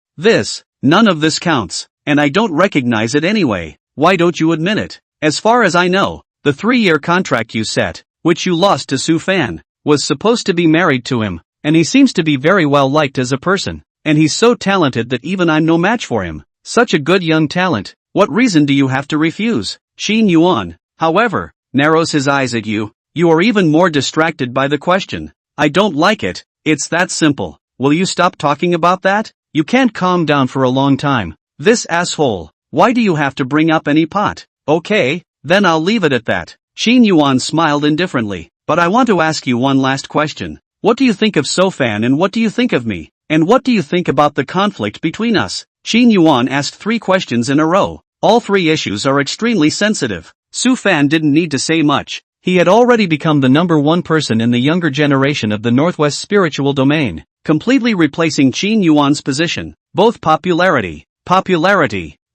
S1: None of this counts, and I don't recognize it anyway. Why don't you admit it? As far as I know, the 3-year contract you set, which you lost to Su Fan, was supposed to be married to him, and he seems to be very well liked as a person, and he's so talented that even I'm no match for him. Such a good young talent. What reason do you have to refuse? Qin Yuan, however, narrows his eyes at you. You are even more distracted by the question. I don't like it. It's that simple. Will you stop talking about that? You can't calm down for a long time. This asshole. Why do you have to bring up any pot? Okay, then I'll leave it at that. Qin Yuan smiled indifferently. But I want to ask you one last question. What do you think of So Fan and what do you think of me? And what do you think about the conflict between us? Qin Yuan asked 3 questions in a row. All 3 issues are extremely sensitive. Su Fan didn't need to say much. He had already become the #1 person in the younger generation of the Northwest spiritual domain, completely replacing Qin Yuan's position. Both popularity,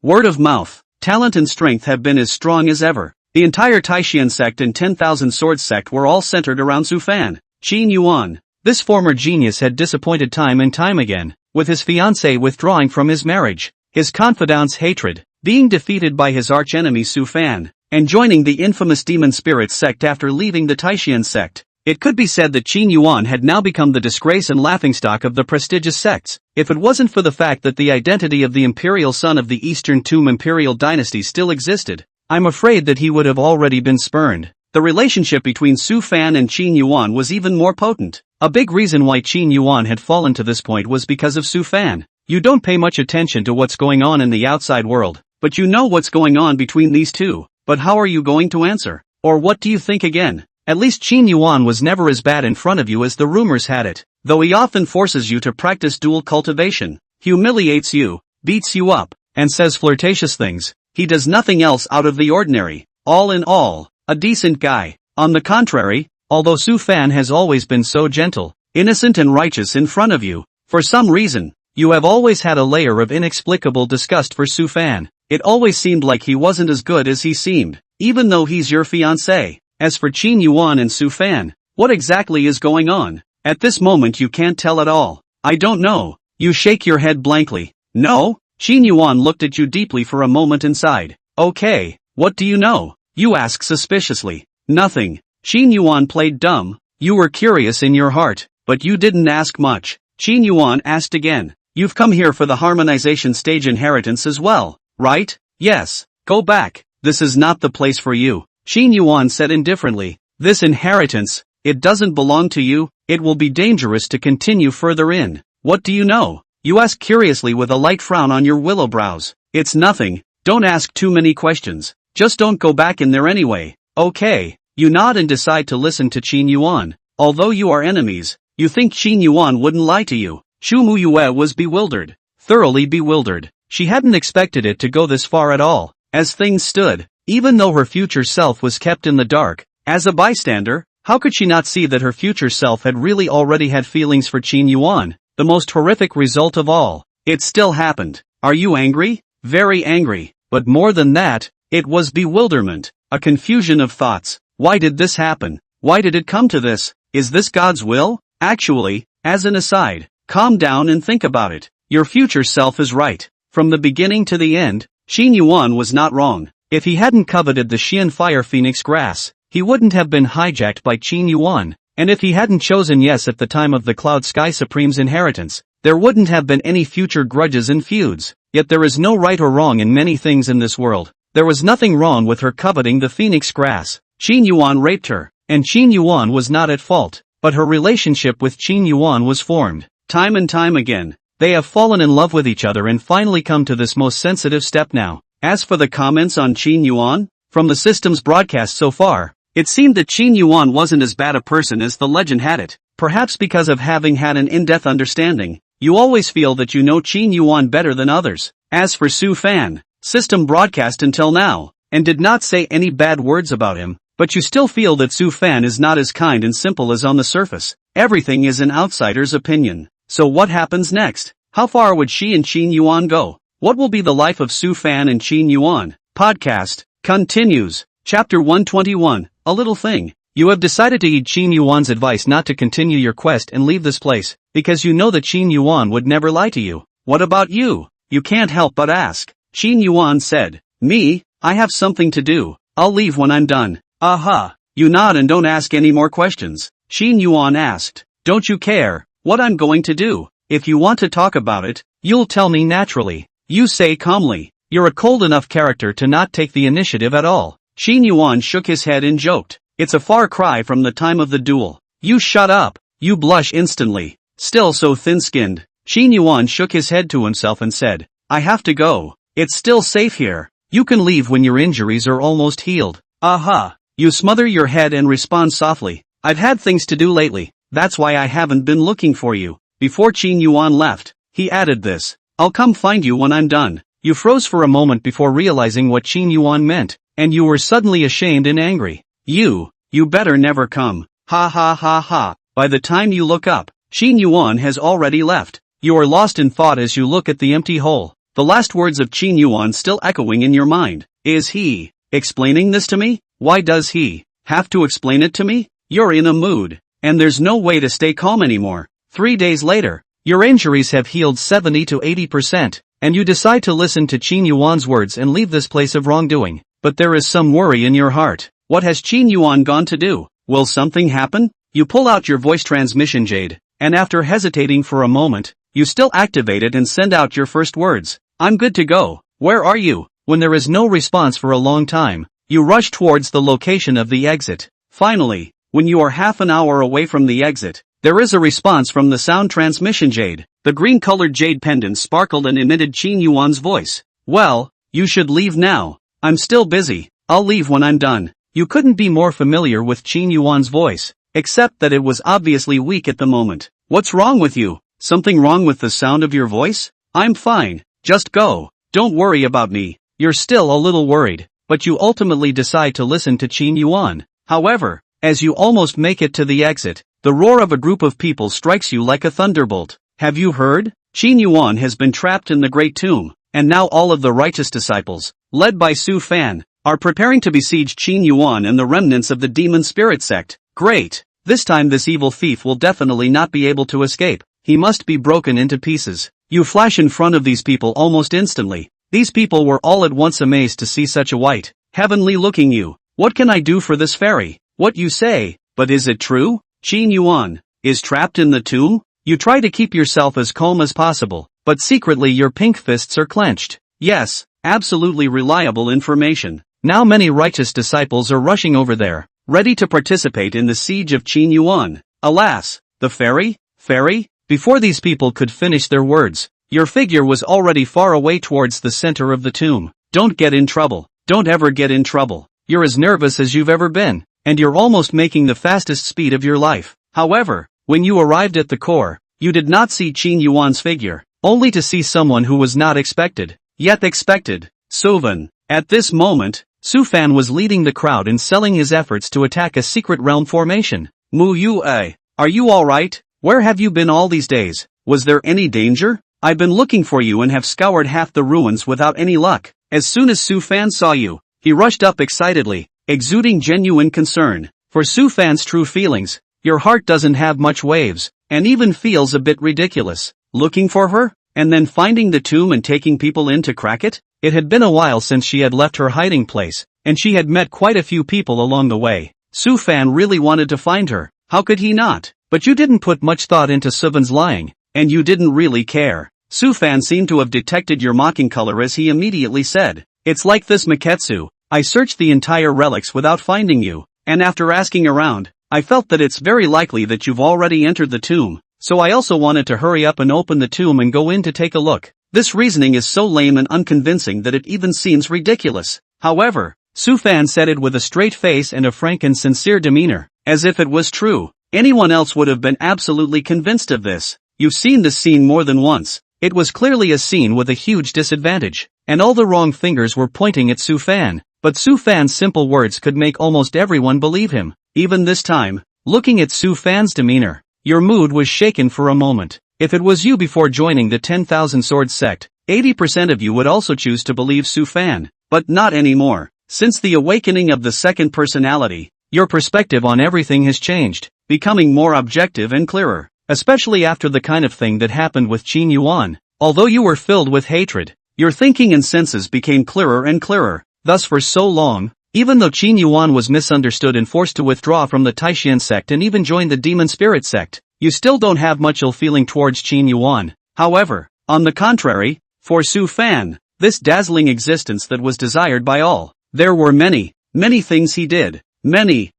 S1: word of mouth, talent and strength have been as strong as ever. The entire Taishan sect and 10,000 Sword sect were all centered around Su Fan. Qin Yuan, this former genius, had disappointed time and time again, with his fiancée withdrawing from his marriage, his confidante's hatred, being defeated by his archenemy Su Fan, and joining the infamous Demon Spirit sect after leaving the Taishan sect. It could be said that Qin Yuan had now become the disgrace and laughingstock of the prestigious sects. If it wasn't for the fact that the identity of the imperial son of the Eastern Tomb imperial dynasty still existed, I'm afraid that he would have already been spurned. The relationship between Su Fan and Qin Yuan was even more potent. A big reason why Qin Yuan had fallen to this point was because of Su Fan. You don't pay much attention to what's going on in the outside world, but you know what's going on between these two. But how are you going to answer? Or what do you think again? At least Qin Yuan was never as bad in front of you as the rumors had it, though he often forces you to practice dual cultivation, humiliates you, beats you up, and says flirtatious things. He does nothing else out of the ordinary. All in all, a decent guy. On the contrary, although Su Fan has always been so gentle, innocent and righteous in front of you, for some reason, you have always had a layer of inexplicable disgust for Su Fan. It always seemed like he wasn't as good as he seemed, even though he's your fiancé. As for Qin Yuan and Su Fan, what exactly is going on? At this moment you can't tell at all. I don't know. You shake your head blankly. No? Qin Yuan looked at you deeply for a moment and sighed. Okay, what do you know? You ask suspiciously. Nothing. Qin Yuan played dumb. You were curious in your heart, but you didn't ask much. Qin Yuan asked again. You've come here for the harmonization stage inheritance as well, right? Yes. Go back. This is not the place for you. Qin Yuan said indifferently. This inheritance, it doesn't belong to you. It will be dangerous to continue further in. What do you know? You ask curiously with a light frown on your willow brows. It's nothing. Don't ask too many questions. Just don't go back in there anyway. Okay. You nod and decide to listen to Qin Yuan. Although you are enemies, you think Qin Yuan wouldn't lie to you. Shu Muyue was bewildered. Thoroughly bewildered. She hadn't expected it to go this far at all. As things stood, even though her future self was kept in the dark, as a bystander, how could she not see that her future self had really already had feelings for Qin Yuan? The most horrific result of all. It still happened. Are you angry? Very angry. But more than that, it was bewilderment. A confusion of thoughts. Why did this happen? Why did it come to this? Is this God's will? Actually, as an aside, calm down and think about it. Your future self is right. From the beginning to the end, Qin Yuan was not wrong. If he hadn't coveted the Xian Fire Phoenix grass, he wouldn't have been hijacked by Qin Yuan. And if he hadn't chosen yes at the time of the Cloud Sky Supreme's inheritance, there wouldn't have been any future grudges and feuds. Yet there is no right or wrong in many things in this world. There was nothing wrong with her coveting the Phoenix grass. Qin Yuan raped her, and Qin Yuan was not at fault. But her relationship with Qin Yuan was formed. Time and time again, they have fallen in love with each other and finally come to this most sensitive step now. As for the comments on Qin Yuan, from the system's broadcast so far, it seemed that Qin Yuan wasn't as bad a person as the legend had it. Perhaps because of having had an in-depth understanding, you always feel that you know Qin Yuan better than others. As for Su Fan, system broadcast until now, and did not say any bad words about him, but you still feel that Su Fan is not as kind and simple as on the surface. Everything is an outsider's opinion. So what happens next? How far would she and Qin Yuan go? What will be the life of Su Fan and Qin Yuan? Podcast continues. Chapter 121, A Little Thing. You have decided to heed Qin Yuan's advice not to continue your quest and leave this place, because you know that Qin Yuan would never lie to you. What about you? You can't help but ask. Qin Yuan said, Me? I have something to do. I'll leave when I'm done. Aha. You nod and don't ask any more questions. Qin Yuan asked, Don't you care what I'm going to do? If you want to talk about it, you'll tell me naturally. You say calmly. You're a cold enough character to not take the initiative at all. Qin Yuan shook his head and joked. It's a far cry from the time of the duel. You shut up. You blush instantly. Still so thin-skinned. Qin Yuan shook his head to himself and said, I have to go. It's still safe here. You can leave when your injuries are almost healed. Aha. You smother your head and respond softly. I've had things to do lately. That's why I haven't been looking for you. Before Qin Yuan left, he added this. I'll come find you when I'm done. You froze for a moment before realizing what Qin Yuan meant, and you were suddenly ashamed and angry. You better never come. Ha ha ha ha. By the time you look up, Qin Yuan has already left. You are lost in thought as you look at the empty hole. The last words of Qin Yuan still echoing in your mind. Is he explaining this to me? Why does he have to explain it to me? You're in a mood, and there's no way to stay calm anymore. 3 days later, your injuries have healed 70 to 80%, and you decide to listen to Qin Yuan's words and leave this place of wrongdoing. But there is some worry in your heart. What has Qin Yuan gone to do? Will something happen? You pull out your voice transmission jade, and after hesitating for a moment, you still activate it and send out your first words. I'm good to go. Where are you? When there is no response for a long time, you rush towards the location of the exit. Finally, when you are half an hour away from the exit, there is a response from the sound transmission jade. The green-colored jade pendant sparkled and emitted Qin Yuan's voice. Well, you should leave now. I'm still busy. I'll leave when I'm done. You couldn't be more familiar with Qin Yuan's voice, except that it was obviously weak at the moment. What's wrong with you? Something wrong with the sound of your voice? I'm fine. Just go. Don't worry about me. You're still a little worried, but you ultimately decide to listen to Qin Yuan. However, as you almost make it to the exit, the roar of a group of people strikes you like a thunderbolt. Have you heard? Qin Yuan has been trapped in the Great Tomb, and now all of the righteous disciples, led by Su Fan, are preparing to besiege Qin Yuan and the remnants of the demon spirit sect. Great! This time this evil thief will definitely not be able to escape. He must be broken into pieces. You flash in front of these people almost instantly. These people were all at once amazed to see such a white, heavenly-looking you. What can I do for this fairy? What you say? But is it true? Qin Yuan is trapped in the tomb? You try to keep yourself as calm as possible, but secretly your pink fists are clenched. Yes, absolutely reliable information. Now many righteous disciples are rushing over there, ready to participate in the siege of Qin Yuan. Alas, the fairy? Fairy? Before these people could finish their words, your figure was already far away towards the center of the tomb. Don't get in trouble. Don't ever get in trouble. You're as nervous as you've ever been, and you're almost making the fastest speed of your life. However, when you arrived at the core, you did not see Qin Yuan's figure, only to see someone who was not expected, yet expected. Suvan. At this moment, Su Fan was leading the crowd in selling his efforts to attack a secret realm formation. Mu Yu, are you alright? Where have you been all these days? Was there any danger? I've been looking for you and have scoured half the ruins without any luck. As soon as Su Fan saw you, he rushed up excitedly, exuding genuine concern. For Su Fan's true feelings, your heart doesn't have much waves, and even feels a bit ridiculous. Looking for her? And then finding the tomb and taking people in to crack it? It had been a while since she had left her hiding place, and she had met quite a few people along the way. Su Fan really wanted to find her. How could he not? But you didn't put much thought into Suvan's lying, and you didn't really care. Su Fan seemed to have detected your mocking color as he immediately said, "It's like this, Maketsu. I searched the entire relics without finding you, and after asking around, I felt that it's very likely that you've already entered the tomb, so I also wanted to hurry up and open the tomb and go in to take a look." This reasoning is so lame and unconvincing that it even seems ridiculous. However, Su Fan said it with a straight face and a frank and sincere demeanor, as if it was true. Anyone else would have been absolutely convinced of this. You've seen this scene more than once. It was clearly a scene with a huge disadvantage, and all the wrong fingers were pointing at Su Fan. But Su Fan's simple words could make almost everyone believe him. Even this time, looking at Su Fan's demeanor, your mood was shaken for a moment. If it was you before joining the 10,000 Swords sect, 80% of you would also choose to believe Su Fan. But not anymore. Since the awakening of the second personality, your perspective on everything has changed, becoming more objective and clearer. Especially after the kind of thing that happened with Qin Yuan. Although you were filled with hatred, your thinking and senses became clearer and clearer. Thus for so long, even though Qin Yuan was misunderstood and forced to withdraw from the Taishan sect and even join the demon spirit sect, you still don't have much ill feeling towards Qin Yuan. However, on the contrary, for Su Fan, this dazzling existence that was desired by all, there were many, many things he did, many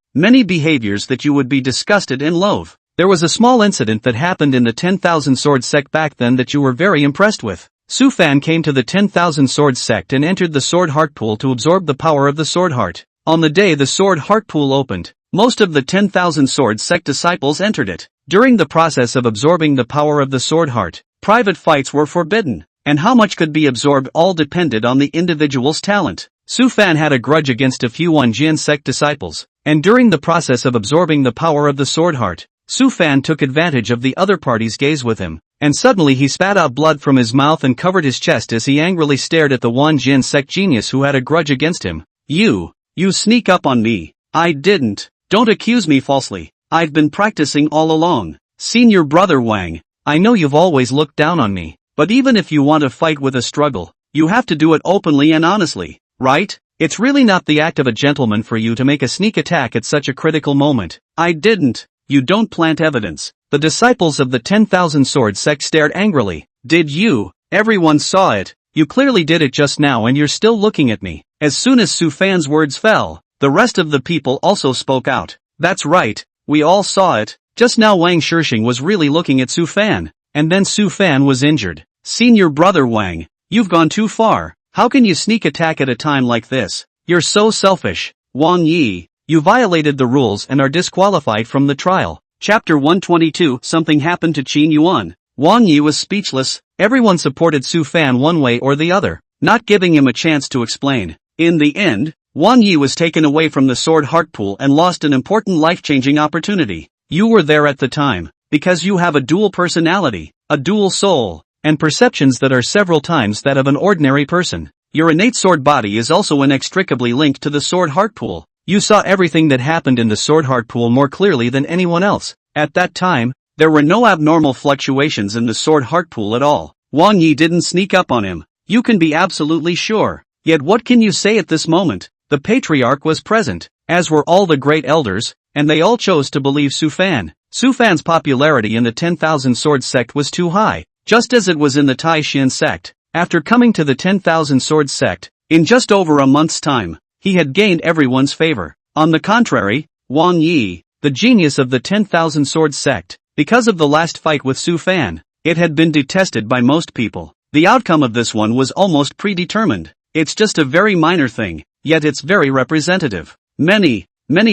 S1: behaviors that you would be disgusted and loathe. There was a small incident that happened in the 10,000 Swords sect back then that you were very impressed with. Su Fan came to the 10,000 Swords sect and entered the Sword Heart Pool to absorb the power of the Sword Heart. On the day the Sword Heart Pool opened, most of the 10,000 Swords sect disciples entered it. During the process of absorbing the power of the Sword Heart, private fights were forbidden, and how much could be absorbed all depended on the individual's talent. Su Fan had a grudge against a few Wanjian sect disciples, and during the process of absorbing the power of the Sword Heart, Su Fan took advantage of the other party's gaze with him, and suddenly he spat out blood from his mouth and covered his chest as he angrily stared at the Wanjian sect genius who had a grudge against him. You sneak up on me. I didn't. Don't accuse me falsely. I've been practicing all along. Senior brother Wang, I know you've always looked down on me, but even if you want to fight with a struggle, you have to do it openly and honestly, right? It's really not the act of a gentleman for you to make a sneak attack at such a critical moment. I didn't. you don't plant evidence. The disciples of the 10,000 Sword sect stared angrily. Did you? Everyone saw it. You clearly did it just now and you're still looking at me. As soon as Su Fan's words fell, the rest of the people also spoke out. That's right, we all saw it. Just now Wang Shishing was really looking at Su Fan. And then Su Fan was injured. Senior brother Wang, you've gone too far. How can you sneak attack at a time like this? You're so selfish. Wang Yi, you violated the rules and are disqualified from the trial. Chapter 122. Something happened to Qin Yuan. Wang Yi was speechless. Everyone supported Su Fan one way or the other, not giving him a chance to explain. In the end, Wang Yi was taken away from the Sword Heart Pool and lost an important life-changing opportunity. You were there at the time, because you have a dual personality, a dual soul, and perceptions that are several times that of an ordinary person. Your innate sword body is also inextricably linked to the Sword Heart Pool. You saw everything that happened in the Sword Heart Pool more clearly than anyone else. At that time, there were no abnormal fluctuations in the Sword Heart Pool at all. Wang Yi didn't sneak up on him. You can be absolutely sure. Yet what can you say at this moment? The patriarch was present, as were all the great elders, and they all chose to believe Su Fan. Su Fan's popularity in the 10,000 Sword sect was too high, just as it was in the Tai Xin sect. After coming to the 10,000 Sword sect, in just over a month's time, he had gained everyone's favor. On the contrary, Wang Yi, the genius of the 10,000 Sword sect, because of the last fight with Su Fan, it had been detested by most people. The outcome of this one was almost predetermined. It's just a very minor thing, yet it's very representative. Many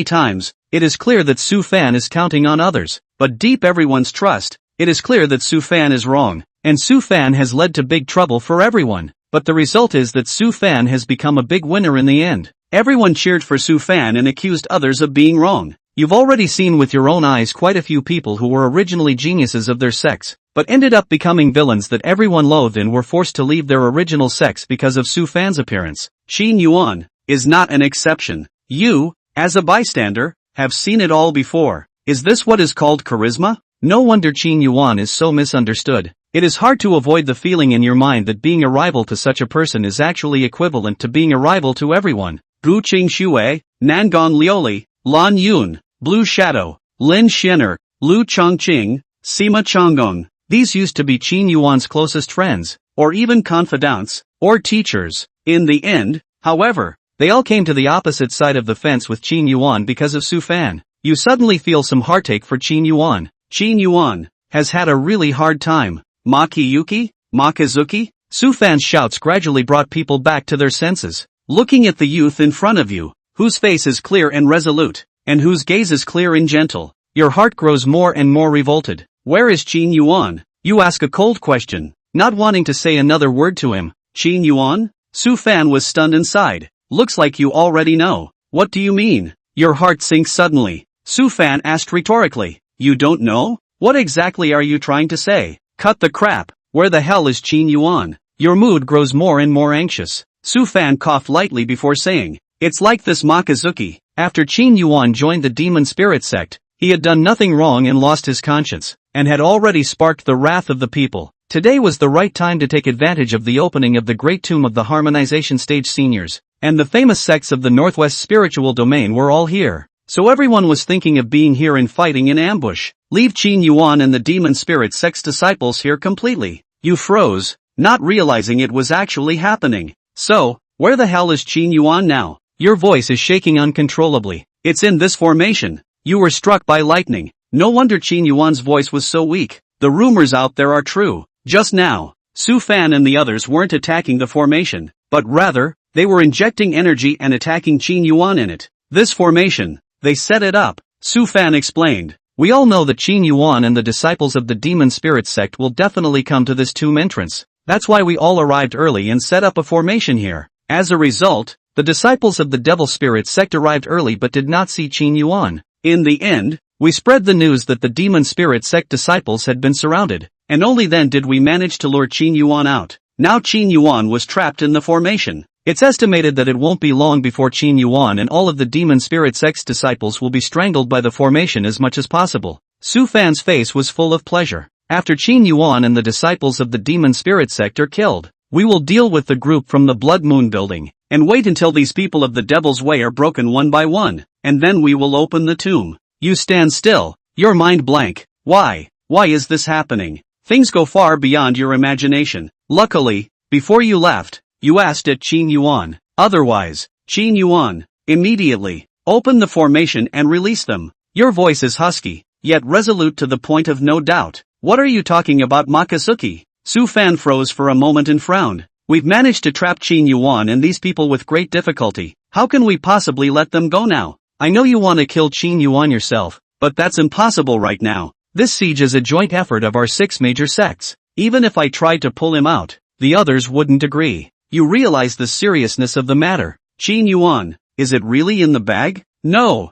S1: times, it is clear that Su Fan is counting on others, but deep everyone's trust, it is clear that Su Fan is wrong, and Su Fan has led to big trouble for everyone. But the result is that Su Fan has become a big winner in the end. Everyone cheered for Su Fan and accused others of being wrong. You've already seen with your own eyes quite a few people who were originally geniuses of their sex, but ended up becoming villains that everyone loathed and were forced to leave their original sex because of Su Fan's appearance. Qin Yuan is not an exception. You, as a bystander, have seen it all before. Is this what is called charisma? No wonder Qin Yuan is so misunderstood. It is hard to avoid the feeling in your mind that being a rival to such a person is actually equivalent to being a rival to everyone. Gu Qing Xue, Nangon Lioli, Lan Yun, Blue Shadow, Lin Xianer, Lu Chongqing, Sima Chonggong. These used to be Qin Yuan's closest friends, or even confidants, or teachers. In the end, however, they all came to the opposite side of the fence with Qin Yuan because of Su Fan. You suddenly feel some heartache for Qin Yuan. Qin Yuan has had a really hard time. Makiyuki? Makazuki? Su Fan's shouts gradually brought people back to their senses. Looking at the youth in front of you, whose face is clear and resolute, and whose gaze is clear and gentle, your heart grows more and more revolted. Where is Qin Yuan? You ask a cold question, not wanting to say another word to him. Qin Yuan? Su Fan was stunned inside. Looks like you already know. What do you mean? Your heart sinks suddenly. Su Fan asked rhetorically. You don't know? What exactly are you trying to say? Cut the crap. Where the hell is Qin Yuan? Your mood grows more and more anxious. Su Fan coughed lightly before saying, it's like this Makazuki. After Qin Yuan joined the demon spirit sect, he had done nothing wrong and lost his conscience, and had already sparked the wrath of the people. Today was the right time to take advantage of the opening of the great tomb of the harmonization stage seniors, and the famous sects of the Northwest spiritual domain were all here. So everyone was thinking of being here and fighting in ambush. Leave Qin Yuan and the demon spirit sect's disciples here completely. You froze, not realizing it was actually happening. So, where the hell is Qin Yuan now? Your voice is shaking uncontrollably. It's in this formation. You were struck by lightning. No wonder Qin Yuan's voice was so weak. The rumors out there are true. Just now, Su Fan and the others weren't attacking the formation, but rather, they were injecting energy and attacking Qin Yuan in it. This formation, they set it up. Su Fan explained. We all know that Qin Yuan and the disciples of the demon spirit sect will definitely come to this tomb entrance. That's why we all arrived early and set up a formation here. As a result, the disciples of the devil spirit sect arrived early but did not see Qin Yuan. In the end, we spread the news that the demon spirit sect disciples had been surrounded, and only then did we manage to lure Qin Yuan out. Now Qin Yuan was trapped in the formation. It's estimated that it won't be long before Qin Yuan and all of the demon spirit sect's disciples will be strangled by the formation as much as possible. Su Fan's face was full of pleasure. After Qin Yuan and the disciples of the demon spirit sect are killed, we will deal with the group from the Blood Moon building, and wait until these people of the Devil's Way are broken one by one, and then we will open the tomb. You stand still, Your mind blank. Why? Why is this happening? Things go far beyond your imagination. Luckily, before you left, you asked at Qin Yuan. Otherwise, Qin Yuan, immediately, open the formation and release them. Your voice is husky, yet resolute to the point of no doubt. What are you talking about, Makazuki? Su Fan froze for a moment and frowned. We've managed to trap Qin Yuan and these people with great difficulty. How can we possibly let them go now? I know you want to kill Qin Yuan yourself, but that's impossible right now. This siege is a joint effort of our 6 major sects. Even if I tried to pull him out, the others wouldn't agree. You realize the seriousness of the matter. Qin Yuan, is it really in the bag? No,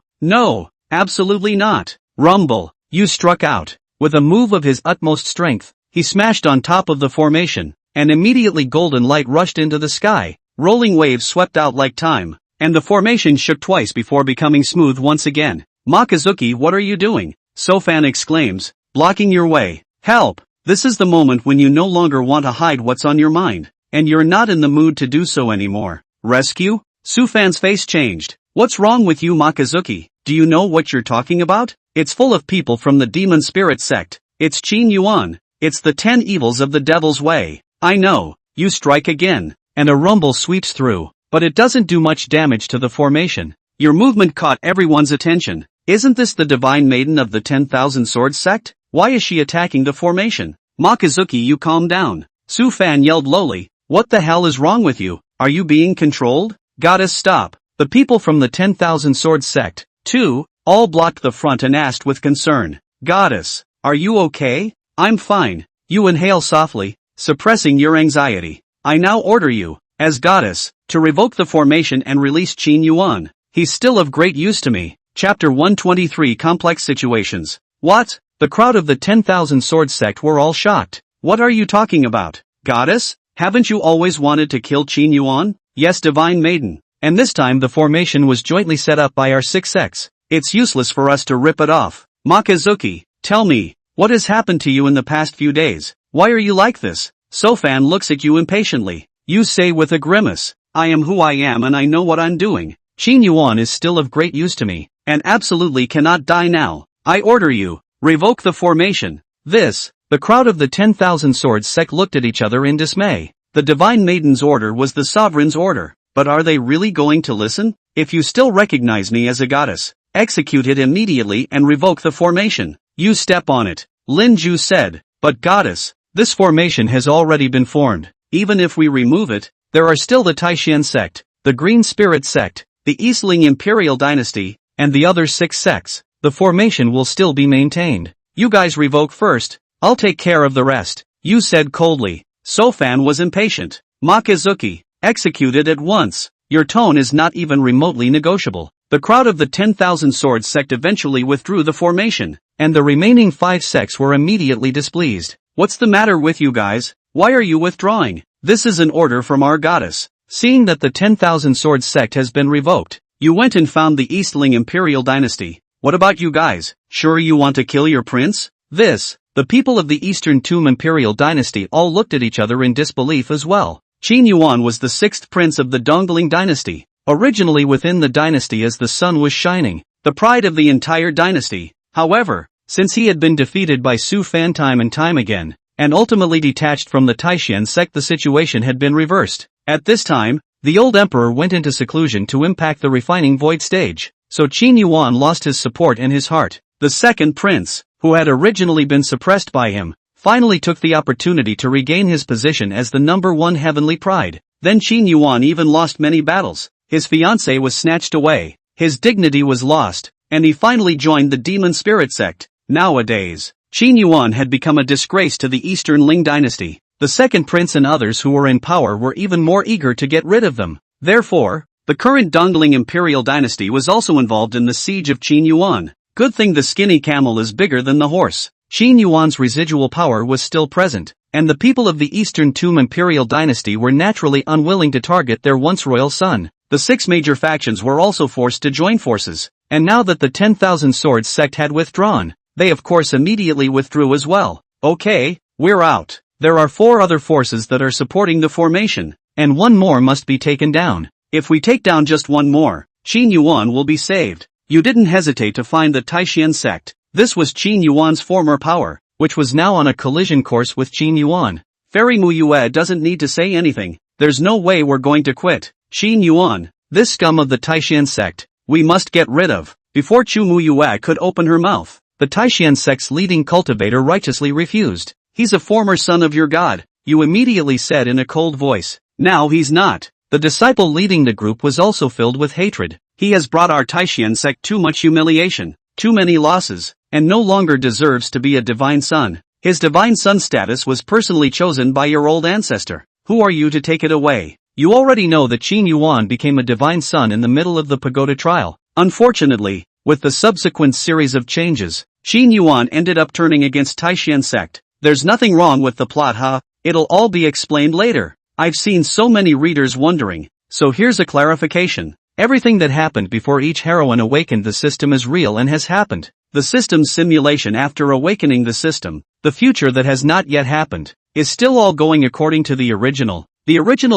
S1: absolutely not. Rumble, you struck out. With a move of his utmost strength, he smashed on top of the formation, and immediately golden light rushed into the sky. Rolling waves swept out like time, and the formation shook twice before becoming smooth once again. Makazuki, what are you doing? Sofan exclaims, blocking your way. Help! This is the moment when you no longer want to hide what's on your mind, and you're not in the mood to do so anymore. Rescue? Sufan's face changed. What's wrong with you, Makazuki? Do you know what you're talking about? It's full of people from the demon spirit sect. It's Qin Yuan. It's the 10 evils of the devil's way. I know. You strike again, and a rumble sweeps through, but it doesn't do much damage to the formation. Your movement caught everyone's attention. Isn't this the divine maiden of the 10,000 Swords sect? Why is she attacking the formation? Makazuki, you calm down. Su Fan yelled lowly. What the hell is wrong with you? Are you being controlled? Goddess, stop. The people from the 10,000 Swords sect, too, all blocked the front and asked with concern. Goddess, are you okay? I'm fine. You inhale softly, suppressing your anxiety. I now order you, as goddess, to revoke the formation and release Qin Yuan. He's still of great use to me. Chapter 123, Complex Situations. What? The crowd of the 10,000 Swords sect were all shocked. What are you talking about? Goddess? Haven't you always wanted to kill Qin Yuan? Yes, divine maiden. And this time the formation was jointly set up by our 6 sects. It's useless for us to rip it off. Makazuki, tell me, what has happened to you in the past few days? Why are you like this? Sofan looks at you impatiently. You say with a grimace, I am who I am and I know what I'm doing. Qin Yuan is still of great use to me, and absolutely cannot die now. I order you, revoke the formation. The crowd of the 10,000 Swords sect looked at each other in dismay. The divine maiden's order was the sovereign's order, but are they really going to listen? If you still recognize me as a goddess, execute it immediately and revoke the formation. You step on it, Lin Ju said. But goddess, this formation has already been formed. Even if we remove it, there are still the Taishan sect, the Green Spirit sect, the Eastling Imperial Dynasty, and the other 6 sects. The formation will still be maintained. You guys revoke first, I'll take care of the rest, you said coldly. Sofan was impatient. Makazuki, execute it at once. Your tone is not even remotely negotiable. The crowd of the 10,000 Swords sect eventually withdrew the formation, and the remaining 5 sects were immediately displeased. What's the matter with you guys? Why are you withdrawing? This is an order from our goddess. Seeing that the 10,000 Swords sect has been revoked, you went and found the Eastling Imperial Dynasty. What about you guys? Sure you want to kill your prince? The people of the Eastern Tomb Imperial Dynasty all looked at each other in disbelief as well. Qin Yuan was the 6th prince of the Dongling Dynasty, originally within the dynasty as the sun was shining, the pride of the entire dynasty. However, since he had been defeated by Su Fan time and time again, and ultimately detached from the Taishan sect, the situation had been reversed. At this time, the old emperor went into seclusion to impact the refining void stage, so Qin Yuan lost his support and his heart. The second prince, who had originally been suppressed by him, finally took the opportunity to regain his position as the #1 heavenly pride. Then Qin Yuan even lost many battles. His fiancée was snatched away, his dignity was lost, and he finally joined the demon spirit sect. Nowadays, Qin Yuan had become a disgrace to the Eastern Ling dynasty. The second prince and others who were in power were even more eager to get rid of them. Therefore, the current Dongling Imperial Dynasty was also involved in the siege of Qin Yuan. Good thing the skinny camel is bigger than the horse. Qin Yuan's residual power was still present, and the people of the Eastern Tomb Imperial Dynasty were naturally unwilling to target their once royal son. The 6 major factions were also forced to join forces, and now that the 10,000 Swords sect had withdrawn, they of course immediately withdrew as well. Okay, we're out. There are 4 other forces that are supporting the formation, and 1 more must be taken down. If we take down just 1 more, Qin Yuan will be saved. You didn't hesitate to find the Taishan sect. This was Qin Yuan's former power, which was now on a collision course with Qin Yuan. Fairy Mu Yue doesn't need to say anything. There's no way we're going to quit. Qin Yuan, this scum of the Taishan sect, we must get rid of. Before Chu Mu Yue could open her mouth, the Taishan sect's leading cultivator righteously refused. He's a former son of your god, you immediately said in a cold voice. Now he's not. The disciple leading the group was also filled with hatred. He has brought our Taishan sect too much humiliation, too many losses, and no longer deserves to be a divine son. His divine son status was personally chosen by your old ancestor. Who are you to take it away? You already know that Qin Yuan became a divine son in the middle of the pagoda trial. Unfortunately, with the subsequent series of changes, Qin Yuan ended up turning against Taishan sect. There's nothing wrong with the plot, huh? It'll all be explained later. I've seen so many readers wondering, so here's a clarification. Everything that happened before each heroine awakened the system is real and has happened. The system's simulation after awakening the system, the future that has not yet happened, is still all going according to the original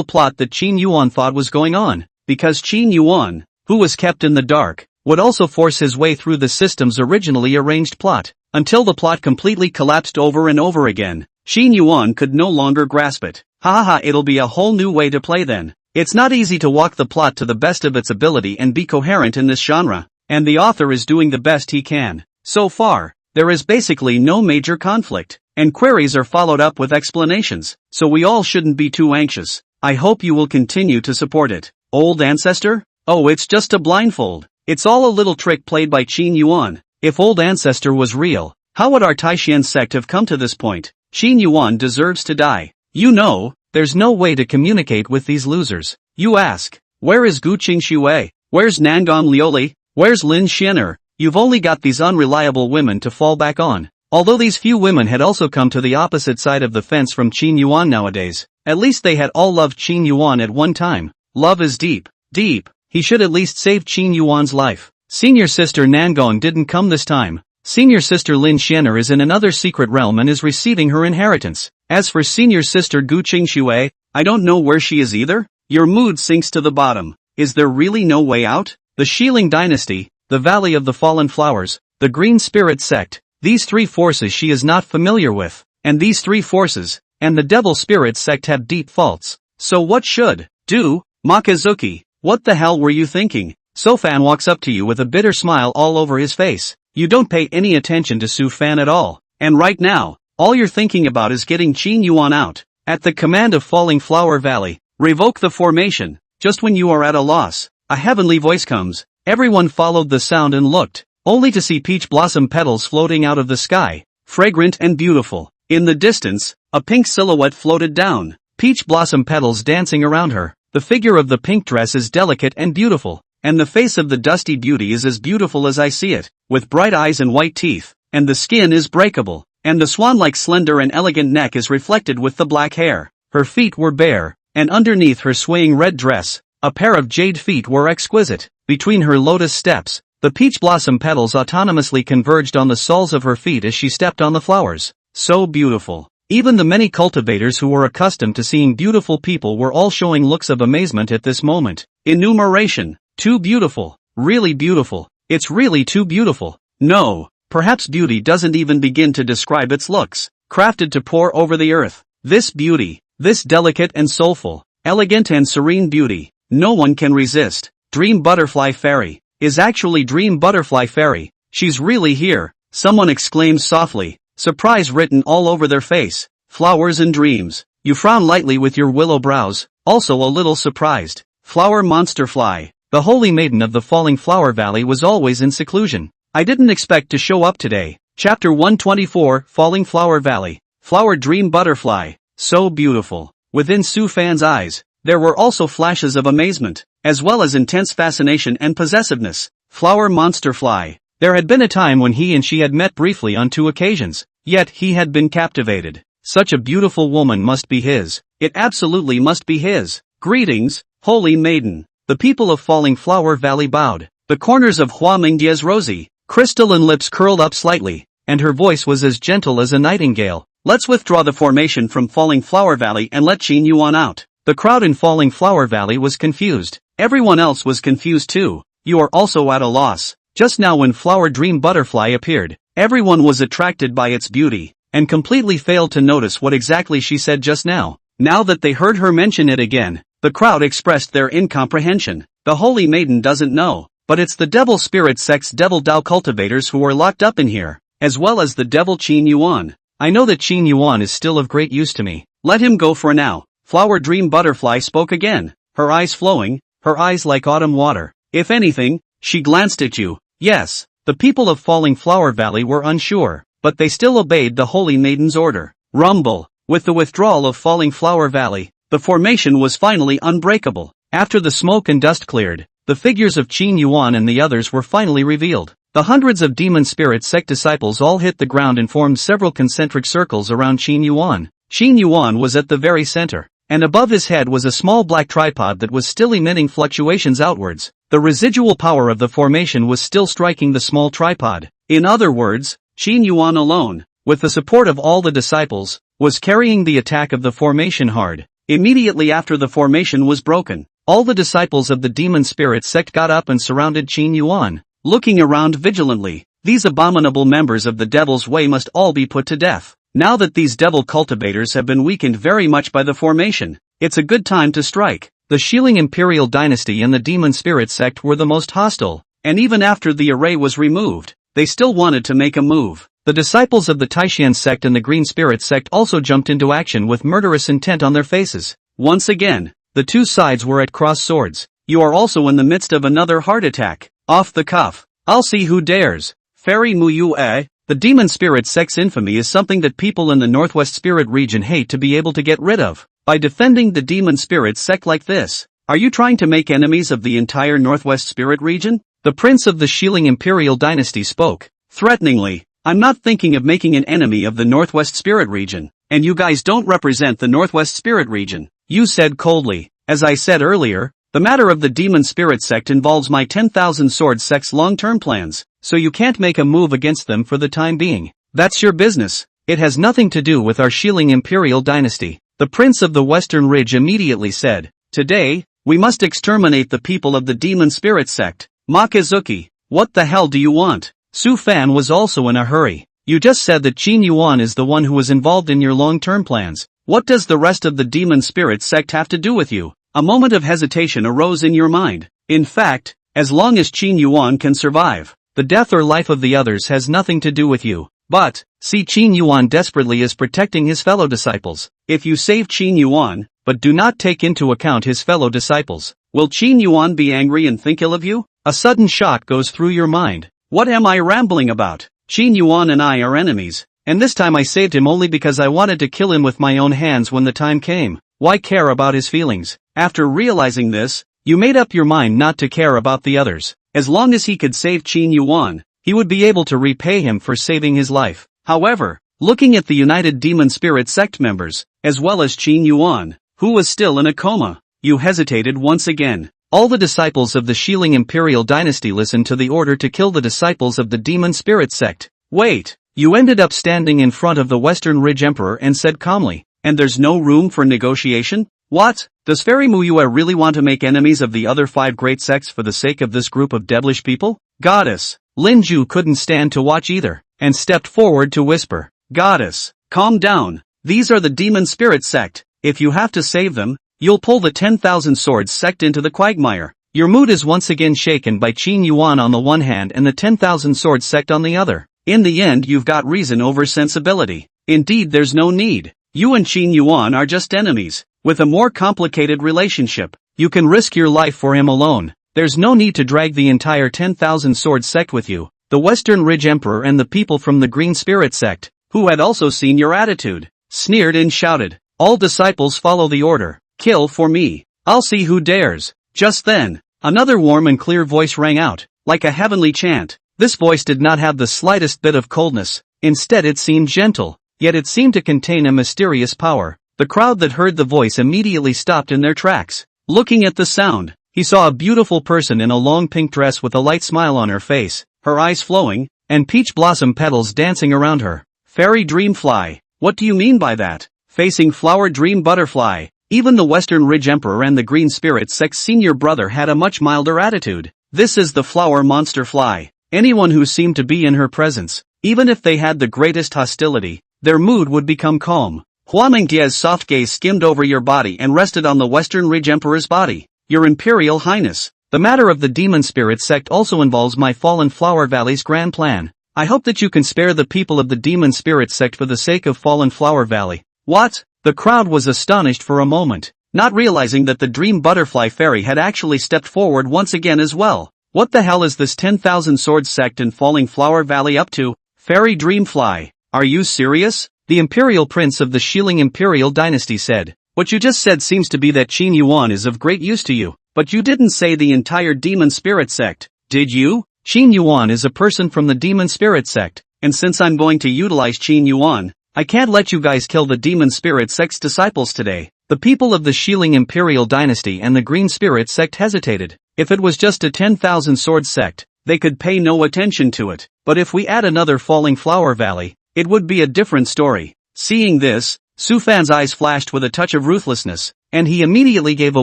S1: plot that Qin Yuan thought was going on, because Qin Yuan, who was kept in the dark, would also force his way through the system's originally arranged plot, until the plot completely collapsed over and over again. Qin Yuan could no longer grasp it. It'll be a whole new way to play then. It's not easy to walk the plot to the best of its ability and be coherent in this genre, and the author is doing the best he can. So far, there is basically no major conflict, and queries are followed up with explanations, so we all shouldn't be too anxious. I hope you will continue to support it. Old ancestor? Oh, it's just a blindfold. It's all a little trick played by Qin Yuan. If old ancestor was real, how would our Taishan sect have come to this point? Qin Yuan deserves to die. You know, there's no way to communicate with these losers. You ask, where is Gu Qingxue? Where's Nangang Lioli? Where's Lin Xianer? You've only got these unreliable women to fall back on. Although these few women had also come to the opposite side of the fence from Qin Yuan nowadays, at least they had all loved Qin Yuan at one time. Love is deep, deep. He should at least save Qin Yuan's life. Senior sister Nangang didn't come this time. Senior sister Lin Xianer is in another secret realm and is receiving her inheritance. As for senior sister Gu Qingxue, I don't know where she is either. Your mood sinks to the bottom. Is there really no way out? The Xiling dynasty, the Valley of the Fallen Flowers, the Green Spirit sect, these three forces she is not familiar with, and these three forces, and the Devil Spirit sect have deep faults. So what should do? Makazuki, what the hell were you thinking? Sofan walks up to you with a bitter smile all over his face. You don't pay any attention to Su-fan at all, and right now, all you're thinking about is getting Qin Yuan out. At the command of Falling Flower Valley, revoke the formation. Just when you are at a loss, a heavenly voice comes. Everyone followed the sound and looked, only to see peach blossom petals floating out of the sky, fragrant and beautiful. In the distance, a pink silhouette floated down, peach blossom petals dancing around her. The figure of the pink dress is delicate and beautiful, and the face of the dusty beauty is as beautiful as I see it, with bright eyes and white teeth, and the skin is breakable, and the swan-like slender and elegant neck is reflected with the black hair. Her feet were bare, and underneath her swaying red dress, a pair of jade feet were exquisite. Between her lotus steps, the peach blossom petals autonomously converged on the soles of her feet as she stepped on the flowers. So beautiful. Even the many cultivators who were accustomed to seeing beautiful people were all showing looks of amazement at this moment. Enumeration. Too beautiful. Really beautiful. It's really too beautiful. No, perhaps beauty doesn't even begin to describe its looks. Crafted to pour over the earth. This beauty, this delicate and soulful, elegant and serene beauty, no one can resist. Dream Butterfly Fairy is actually Dream Butterfly Fairy. She's really here. Someone exclaims softly, surprise written all over their face. Flowers and dreams. You frown lightly with your willow brows, also a little surprised. Flower Monster Fly. The holy maiden of the Falling Flower Valley was always in seclusion. I didn't expect to show up today. Chapter 124, Falling Flower Valley. Flower Dream Butterfly. So beautiful. Within Su-fan's eyes, there were also flashes of amazement, as well as intense fascination and possessiveness. Flower Monster Fly. There had been a time when he and she had met briefly on 2 occasions, yet he had been captivated. Such a beautiful woman must be his. It absolutely must be his. Greetings, holy maiden. The people of Falling Flower Valley bowed. The corners of Hua Mingdia's rosy, crystalline lips curled up slightly, and her voice was as gentle as a nightingale. Let's withdraw the formation from Falling Flower Valley and let Qin Yuan out. The crowd in Falling Flower Valley was confused. Everyone else was confused too. You are also at a loss. Just now when Flower Dream Butterfly appeared, Everyone was attracted by its beauty, and completely failed to notice what exactly she said just now. Now that they heard her mention it again, the crowd expressed their incomprehension. The holy maiden doesn't know, but it's the devil spirit sect's devil Dao cultivators who are locked up in here, as well as the devil Qin Yuan. I know that Qin Yuan is still of great use to me. Let him go for now. Flower Dream Butterfly spoke again, her eyes flowing, her eyes like autumn water. If anything, she glanced at you. Yes, the people of Falling Flower Valley were unsure, but they still obeyed the holy maiden's order. Rumble. With the withdrawal of Falling Flower Valley, the formation was finally unbreakable. After the smoke and dust cleared, the figures of Qin Yuan and the others were finally revealed. The hundreds of demon spirit sect disciples all hit the ground and formed several concentric circles around Qin Yuan. Qin Yuan was at the very center, and above his head was a small black tripod that was still emitting fluctuations outwards. The residual power of the formation was still striking the small tripod. In other words, Qin Yuan alone, with the support of all the disciples, was carrying the attack of the formation hard. Immediately after the formation was broken, all the disciples of the demon spirit sect got up and surrounded Qin Yuan, looking around vigilantly. These abominable members of the devil's way must all be put to death. Now that these devil cultivators have been weakened very much by the formation, it's a good time to strike. The Shilling Imperial Dynasty and the demon spirit sect were the most hostile, and even after the array was removed, they still wanted to make a move. The disciples of the Taishan sect and the Green Spirit sect also jumped into action with murderous intent on their faces. Once again, the two sides were at cross swords. You are also in the midst of another heart attack. Off the cuff. I'll see who dares. Fairy Muyue. The demon spirit sect's infamy is something that people in the Northwest Spirit region hate to be able to get rid of. By defending the demon spirit sect like this, are you trying to make enemies of the entire Northwest Spirit region? The prince of the Shilling Imperial Dynasty spoke, threateningly. I'm not thinking of making an enemy of the Northwest Spirit region, and you guys don't represent the Northwest Spirit region. You said coldly. As I said earlier, the matter of the demon spirit sect involves my 10,000 Sword sect's long-term plans, so you can't make a move against them for the time being. That's your business. It has nothing to do with our Shilling Imperial Dynasty. The Prince of the Western Ridge immediately said, Today, we must exterminate the people of the demon spirit sect. Makizuki, what the hell do you want? Su Fan was also in a hurry. You just said that Qin Yuan is the one who was involved in your long-term plans. What does the rest of the demon spirit sect have to do with you? A moment of hesitation arose in your mind. In fact, as long as Qin Yuan can survive, the death or life of the others has nothing to do with you. But, see, Qin Yuan desperately is protecting his fellow disciples. If you save Qin Yuan, but do not take into account his fellow disciples, will Qin Yuan be angry and think ill of you? A sudden shock goes through your mind. What am I rambling about? Qin Yuan and I are enemies, and this time I saved him only because I wanted to kill him with my own hands when the time came. Why care about his feelings? After realizing this, you made up your mind not to care about the others. As long as he could save Qin Yuan, he would be able to repay him for saving his life. However, looking at the United Demon Spirit sect members, as well as Qin Yuan, who was still in a coma, you hesitated once again. All the disciples of the Shilling Imperial Dynasty listened to the order to kill the disciples of the Demon Spirit sect. Wait, you ended up standing in front of the Western Ridge Emperor and said calmly, and there's no room for negotiation? What? Does Fairy Muyue really want to make enemies of the other 5 great sects for the sake of this group of devilish people? Goddess. Linju couldn't stand to watch either, and stepped forward to whisper, Goddess, calm down. These are the Demon Spirit sect. If you have to save them, you'll pull the 10,000 Swords sect into the quagmire. Your mood is once again shaken by Qin Yuan on the one hand and the 10,000 Swords sect on the other. In the end, you've got reason over sensibility. Indeed, there's no need. You and Qin Yuan are just enemies. With a more complicated relationship, you can risk your life for him alone. There's no need to drag the entire 10,000 Swords sect with you. The Western Ridge Emperor and the people from the Green Spirit sect, who had also seen your attitude, sneered and shouted, All disciples follow the order. Kill for me. I'll see who dares. Just then, another warm and clear voice rang out, like a heavenly chant. This voice did not have the slightest bit of coldness. Instead it seemed gentle, yet it seemed to contain a mysterious power. The crowd that heard the voice immediately stopped in their tracks. Looking at the sound, he saw a beautiful person in a long pink dress with a light smile on her face, her eyes flowing, and peach blossom petals dancing around her. Fairy Dreamfly. What do you mean by that? Facing Flower Dream Butterfly. Even the Western Ridge Emperor and the Green Spirit sect's senior brother had a much milder attitude. This is the Flower Monster Fly. Anyone who seemed to be in her presence Even if they had the greatest hostility, their mood would become calm. Hua Mengdia's soft gaze skimmed over your body and rested on the Western Ridge Emperor's body. Your Imperial Highness, the matter of the Demon Spirit sect also involves my Fallen Flower Valley's grand plan. I hope that you can spare the people of the Demon Spirit sect for the sake of Fallen Flower Valley. What? The crowd was astonished for a moment, not realizing that the Dream Butterfly Fairy had actually stepped forward once again as well. What the hell is this 10,000 Swords sect in Falling Flower Valley up to? Fairy Dreamfly, are you serious? The Imperial Prince of the Shilling Imperial Dynasty said. What you just said seems to be that Qin Yuan is of great use to you, but you didn't say the entire Demon Spirit sect, did you? Qin Yuan is a person from the Demon Spirit sect, and since I'm going to utilize Qin Yuan, I can't let you guys kill the Demon Spirit sect's disciples today. The people of the Shilling Imperial Dynasty and the Green Spirit sect hesitated. If it was just a 10,000 Swords sect, they could pay no attention to it, but if we add another Falling Flower Valley, it would be a different story. Seeing this, Su Fan's eyes flashed with a touch of ruthlessness, and he immediately gave a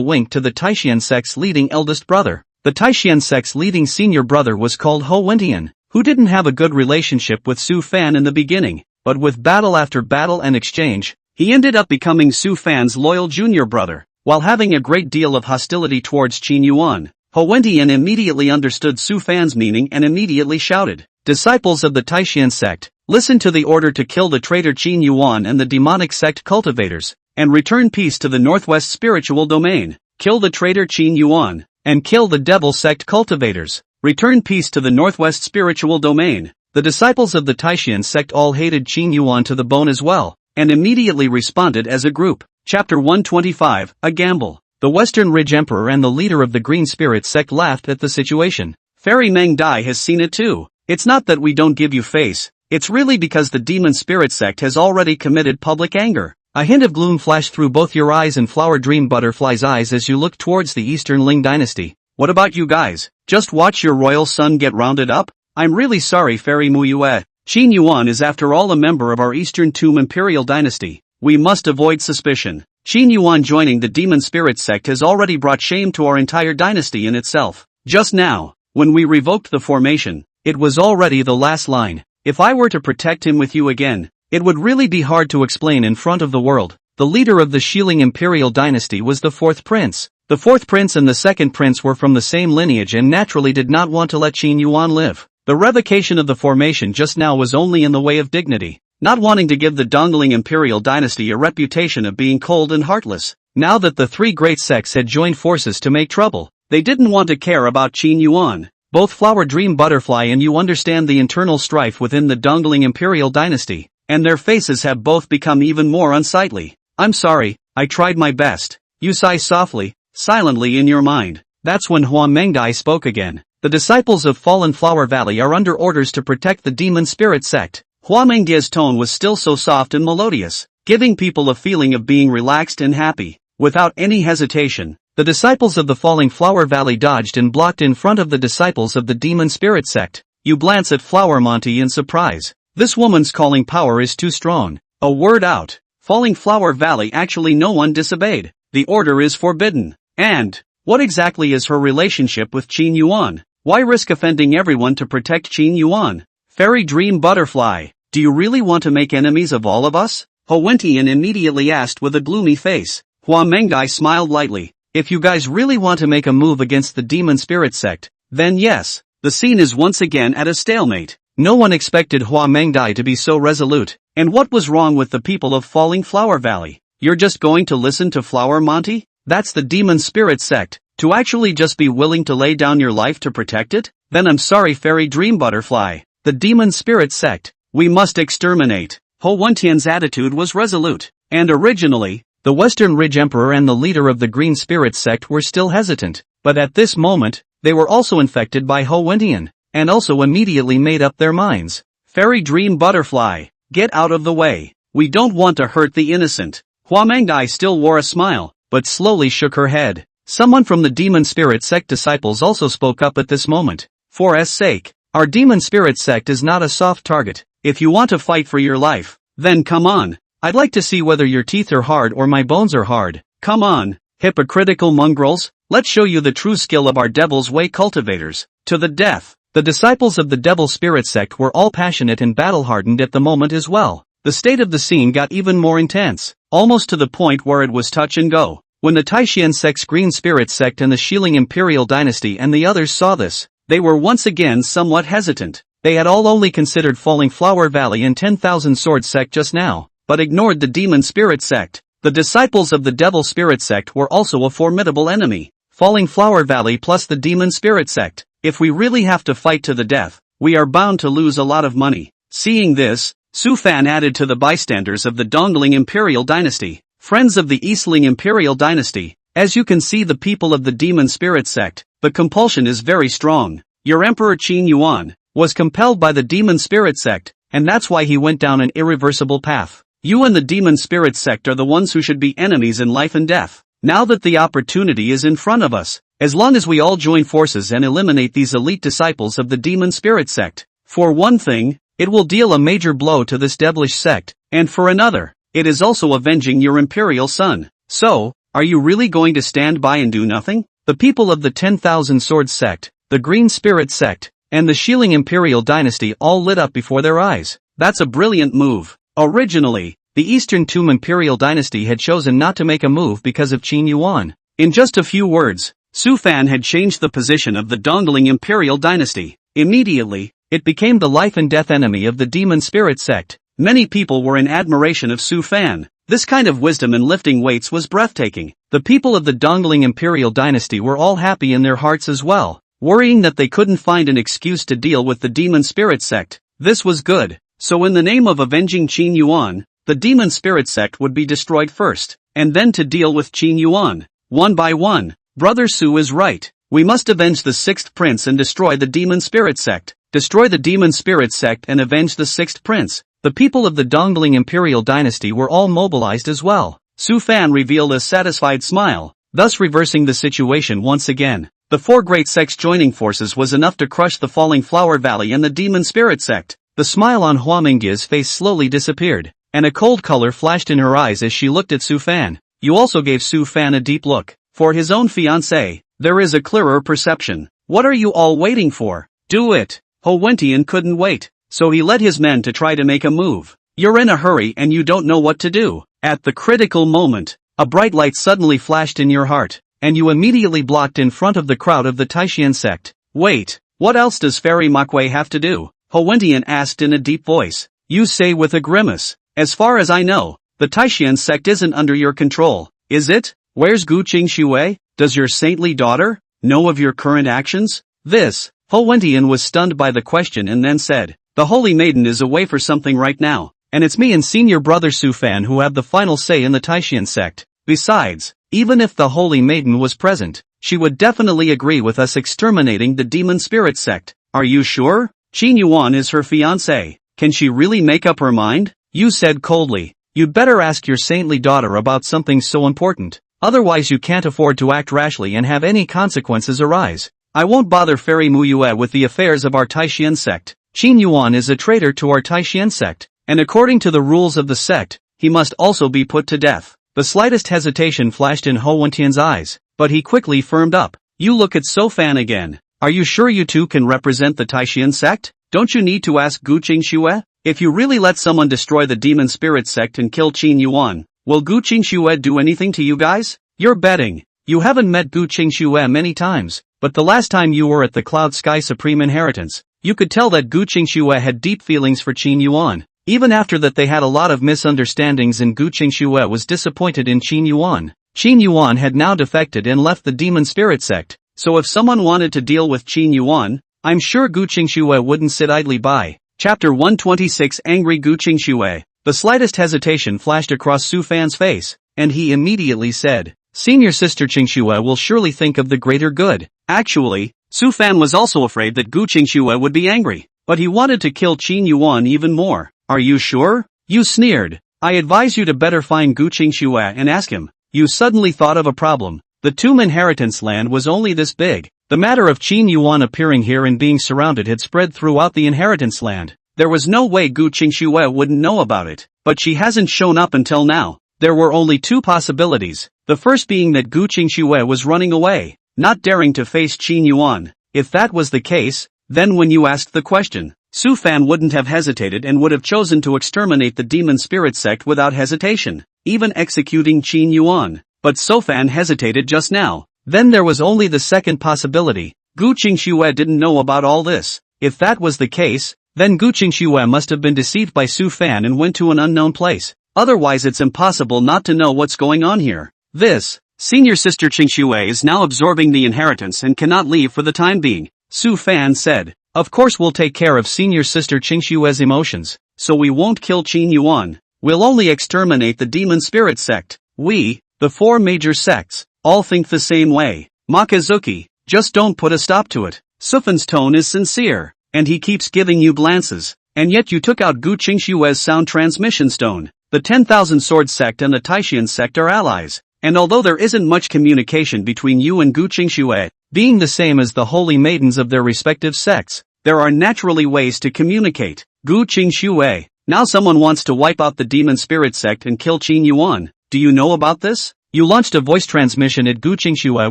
S1: wink to the Taishan sect's leading eldest brother. The Taishan sect's leading senior brother was called Ho Wentian, who didn't have a good relationship with Su Fan in the beginning, but with battle after battle and exchange, he ended up becoming Su Fan's loyal junior brother. While having a great deal of hostility towards Qin Yuan, Ho Wentian immediately understood Su Fan's meaning and immediately shouted, "Disciples of the Taishan sect, listen to the order to kill the traitor Qin Yuan and the demonic sect cultivators, and return peace to the Northwest spiritual domain. Kill the traitor Qin Yuan, and kill the devil sect cultivators. Return peace to the Northwest spiritual domain." The disciples of the Taishan sect all hated Qin Yuan to the bone as well, and immediately responded as a group. Chapter 125, A Gamble. The Western Ridge Emperor and the leader of the Green Spirit sect laughed at the situation. Fairy Meng Dai has seen it too. It's not that we don't give you face, it's really because the Demon Spirit sect has already committed public anger. A hint of gloom flashed through both your eyes and Flower Dream Butterfly's eyes as you looked towards the Eastern Ling dynasty. What about you guys? Just watch your royal son get rounded up? I'm really sorry, Fairy Muyue. Qin Yuan is after all a member of our Eastern Tomb Imperial dynasty. We must avoid suspicion. Qin Yuan joining the Demon Spirit sect has already brought shame to our entire dynasty in itself. Just now, when we revoked the formation, it was already the last line. If I were to protect him with you again, it would really be hard to explain in front of the world. The leader of the Shilling Imperial dynasty was the fourth prince. The fourth prince and the second prince were from the same lineage and naturally did not want to let Qin Yuan live. The revocation of the formation just now was only in the way of dignity, not wanting to give the Dongling Imperial dynasty a reputation of being cold and heartless. Now that the three great sects had joined forces to make trouble, they didn't want to care about Qin Yuan. Both Flower Dream Butterfly and you understand the internal strife within the Dongling Imperial dynasty, and their faces have both become even more unsightly. I'm sorry, I tried my best. You sigh softly, silently in your mind. That's when Hua Mengdai spoke again. The disciples of Fallen Flower Valley are under orders to protect the Demon Spirit sect. Hua Mengdia's tone was still so soft and melodious, giving people a feeling of being relaxed and happy. Without any hesitation, the disciples of the Falling Flower Valley dodged and blocked in front of the disciples of the Demon Spirit sect. You glance at Flower Monty in surprise. This woman's calling power is too strong. A word out. Falling Flower Valley actually no one disobeyed. The order is forbidden. And what exactly is her relationship with Qin Yuan? Why risk offending everyone to protect Qin Yuan? Fairy Dream Butterfly, do you really want to make enemies of all of us? Ho Wentian immediately asked with a gloomy face. Hua Mengdai smiled lightly. If you guys really want to make a move against the Demon Spirit sect, then yes. The scene is once again at a stalemate. No one expected Hua Mengdai to be so resolute. And what was wrong with the people of Falling Flower Valley? You're just going to listen to Flower Monty? That's the Demon Spirit sect. To actually just be willing to lay down your life to protect it? Then I'm sorry, Fairy Dream Butterfly. The Demon Spirit sect, we must exterminate. Ho Wentian's attitude was resolute. And originally, the Western Ridge Emperor and the leader of the Green Spirit sect were still hesitant. But at this moment, they were also infected by Ho Wentian, and also immediately made up their minds. Fairy Dream Butterfly, get out of the way. We don't want to hurt the innocent. Hua Mengdai still wore a smile, but slowly shook her head. Someone from the Demon Spirit sect disciples also spoke up at this moment. For S sake, our Demon Spirit sect is not a soft target. If you want to fight for your life, then come on. I'd like to see whether your teeth are hard or my bones are hard. Come on, hypocritical mongrels, let's show you the true skill of our Devil's Way cultivators. To the death. The disciples of the devil spirit sect were all passionate and battle-hardened at the moment as well. The state of the scene got even more intense, almost to the point where it was touch and go. When the Taishan sect's green spirit sect and the Xiling imperial dynasty and the others saw this, they were once again somewhat hesitant. They had all only considered Falling Flower Valley and 10,000 Sword sect just now, but ignored the demon spirit sect. The disciples of the devil spirit sect were also a formidable enemy. Falling Flower Valley plus the demon spirit sect. If we really have to fight to the death, we are bound to lose a lot of money. Seeing this, Su Fan added to the bystanders of the Dongling imperial dynasty, friends of the Eastling imperial dynasty. As you can see, the people of the demon spirit sect, the compulsion is very strong. Your emperor Qin Yuan was compelled by the demon spirit sect, and that's why he went down an irreversible path. You and the demon spirit sect are the ones who should be enemies in life and death. Now that the opportunity is in front of us, as long as we all join forces and eliminate these elite disciples of the demon spirit sect, for one thing, it will deal a major blow to this devilish sect, and for another, it is also avenging your imperial son. So, are you really going to stand by and do nothing? The people of the 10,000 Swords sect, the Green Spirit sect, and the Xiling imperial dynasty all lit up before their eyes. That's a brilliant move. Originally, the Eastern Tomb imperial dynasty had chosen not to make a move because of Qin Yuan. In just a few words, Su Fan had changed the position of the Dongling imperial dynasty. Immediately, it became the life and death enemy of the demon spirit sect. Many people were in admiration of Su Fan. This kind of wisdom in lifting weights was breathtaking. The people of the Dongling imperial dynasty were all happy in their hearts as well, worrying that they couldn't find an excuse to deal with the demon spirit sect. This was good. So in the name of avenging Qin Yuan, the demon spirit sect would be destroyed first, and then to deal with Qin Yuan, one by one. Brother Su is right. We must avenge the sixth prince and destroy the demon spirit sect. Destroy the demon spirit sect and avenge the sixth prince. The people of the Dongling imperial dynasty were all mobilized as well. Su Fan revealed a satisfied smile, thus reversing the situation once again. The four great sects joining forces was enough to crush the Falling Flower Valley and the demon spirit sect. The smile on Hua Mingya's face slowly disappeared, and a cold color flashed in her eyes as she looked at Su Fan. You also gave Su Fan a deep look. For his own fiancée, there is a clearer perception. What are you all waiting for? Do it! Ho Wentian couldn't wait, so he led his men to try to make a move. You're in a hurry and you don't know what to do. At the critical moment, a bright light suddenly flashed in your heart, and you immediately blocked in front of the crowd of the Taishan sect. Wait, what else does Fairy Makwe have to do? Ho Wentian asked in a deep voice. You say with a grimace. As far as I know, the Taishan sect isn't under your control, is it? Where's Gu Qingxue? Does your saintly daughter know of your current actions? This, Ho Wentian was stunned by the question and then said, the Holy Maiden is away for something right now, and it's me and senior brother Su Fan who have the final say in the Taishan sect. Besides, even if the Holy Maiden was present, she would definitely agree with us exterminating the demon spirit sect. Are you sure? Qin Yuan is her fiancé. Can she really make up her mind? You said coldly. You'd better ask your saintly daughter about something so important. Otherwise you can't afford to act rashly and have any consequences arise. I won't bother Fairy Muyue with the affairs of our Taishan sect. Qin Yuan is a traitor to our Taishan sect, and according to the rules of the sect, he must also be put to death. The slightest hesitation flashed in Ho Wentian's eyes, but he quickly firmed up. You look at Su Fan again. Are you sure you two can represent the Taishan sect? Don't you need to ask Gu Qingxue? If you really let someone destroy the demon spirit sect and kill Qin Yuan, will Gu Qingxue do anything to you guys? You're betting. You haven't met Gu Qingxue many times, but the last time you were at the Cloud Sky Supreme Inheritance, you could tell that Gu Qingxue had deep feelings for Qin Yuan. Even after that they had a lot of misunderstandings and Gu Qingxue was disappointed in Qin Yuan. Qin Yuan had now defected and left the demon spirit sect, so if someone wanted to deal with Qin Yuan, I'm sure Gu Qingxue wouldn't sit idly by. Chapter 126 Angry Gu Qingxue. The slightest hesitation flashed across Su Fan's face, and he immediately said, Senior Sister Qingxue will surely think of the greater good. Actually, Su Fan was also afraid that Gu Qingxue would be angry, but he wanted to kill Qin Yuan even more. Are you sure? You sneered. I advise you to better find Gu Qingxue and ask him. You suddenly thought of a problem. The Tomb inheritance land was only this big. The matter of Qin Yuan appearing here and being surrounded had spread throughout the inheritance land. There was no way Gu Qingxue wouldn't know about it, but she hasn't shown up until now. There were only two possibilities, the first being that Gu Qingxue was running away, not daring to face Qin Yuan. If that was the case, Then when you asked the question, Su Fan wouldn't have hesitated and would have chosen to exterminate the demon spirit sect without hesitation, even executing Qin Yuan. But So Fan hesitated just now. Then there was only the second possibility. Gu Qingxue didn't know about all this. If that was the case, then Gu Qingxue must have been deceived by Su Fan and went to an unknown place. Otherwise it's impossible not to know what's going on here. This senior sister Qingxue is now absorbing the inheritance and cannot leave for the time being, Su Fan said. Of course we'll take care of senior sister Qingxue's emotions, so we won't kill Qin Yuan. We'll only exterminate the demon spirit sect. We, the four major sects, all think the same way. Makazuki, just don't put a stop to it. Sufan's tone is sincere, and he keeps giving you glances. And yet you took out Gu Qingxue's sound transmission stone. The 10,000 Sword sect and the Taishan sect are allies. And although there isn't much communication between you and Gu Qingxue, being the same as the holy maidens of their respective sects, there are naturally ways to communicate. Gu Qingxue, now someone wants to wipe out the demon spirit sect and kill Qin Yuan. Do you know about this? You launched a voice transmission at Gu Qingxue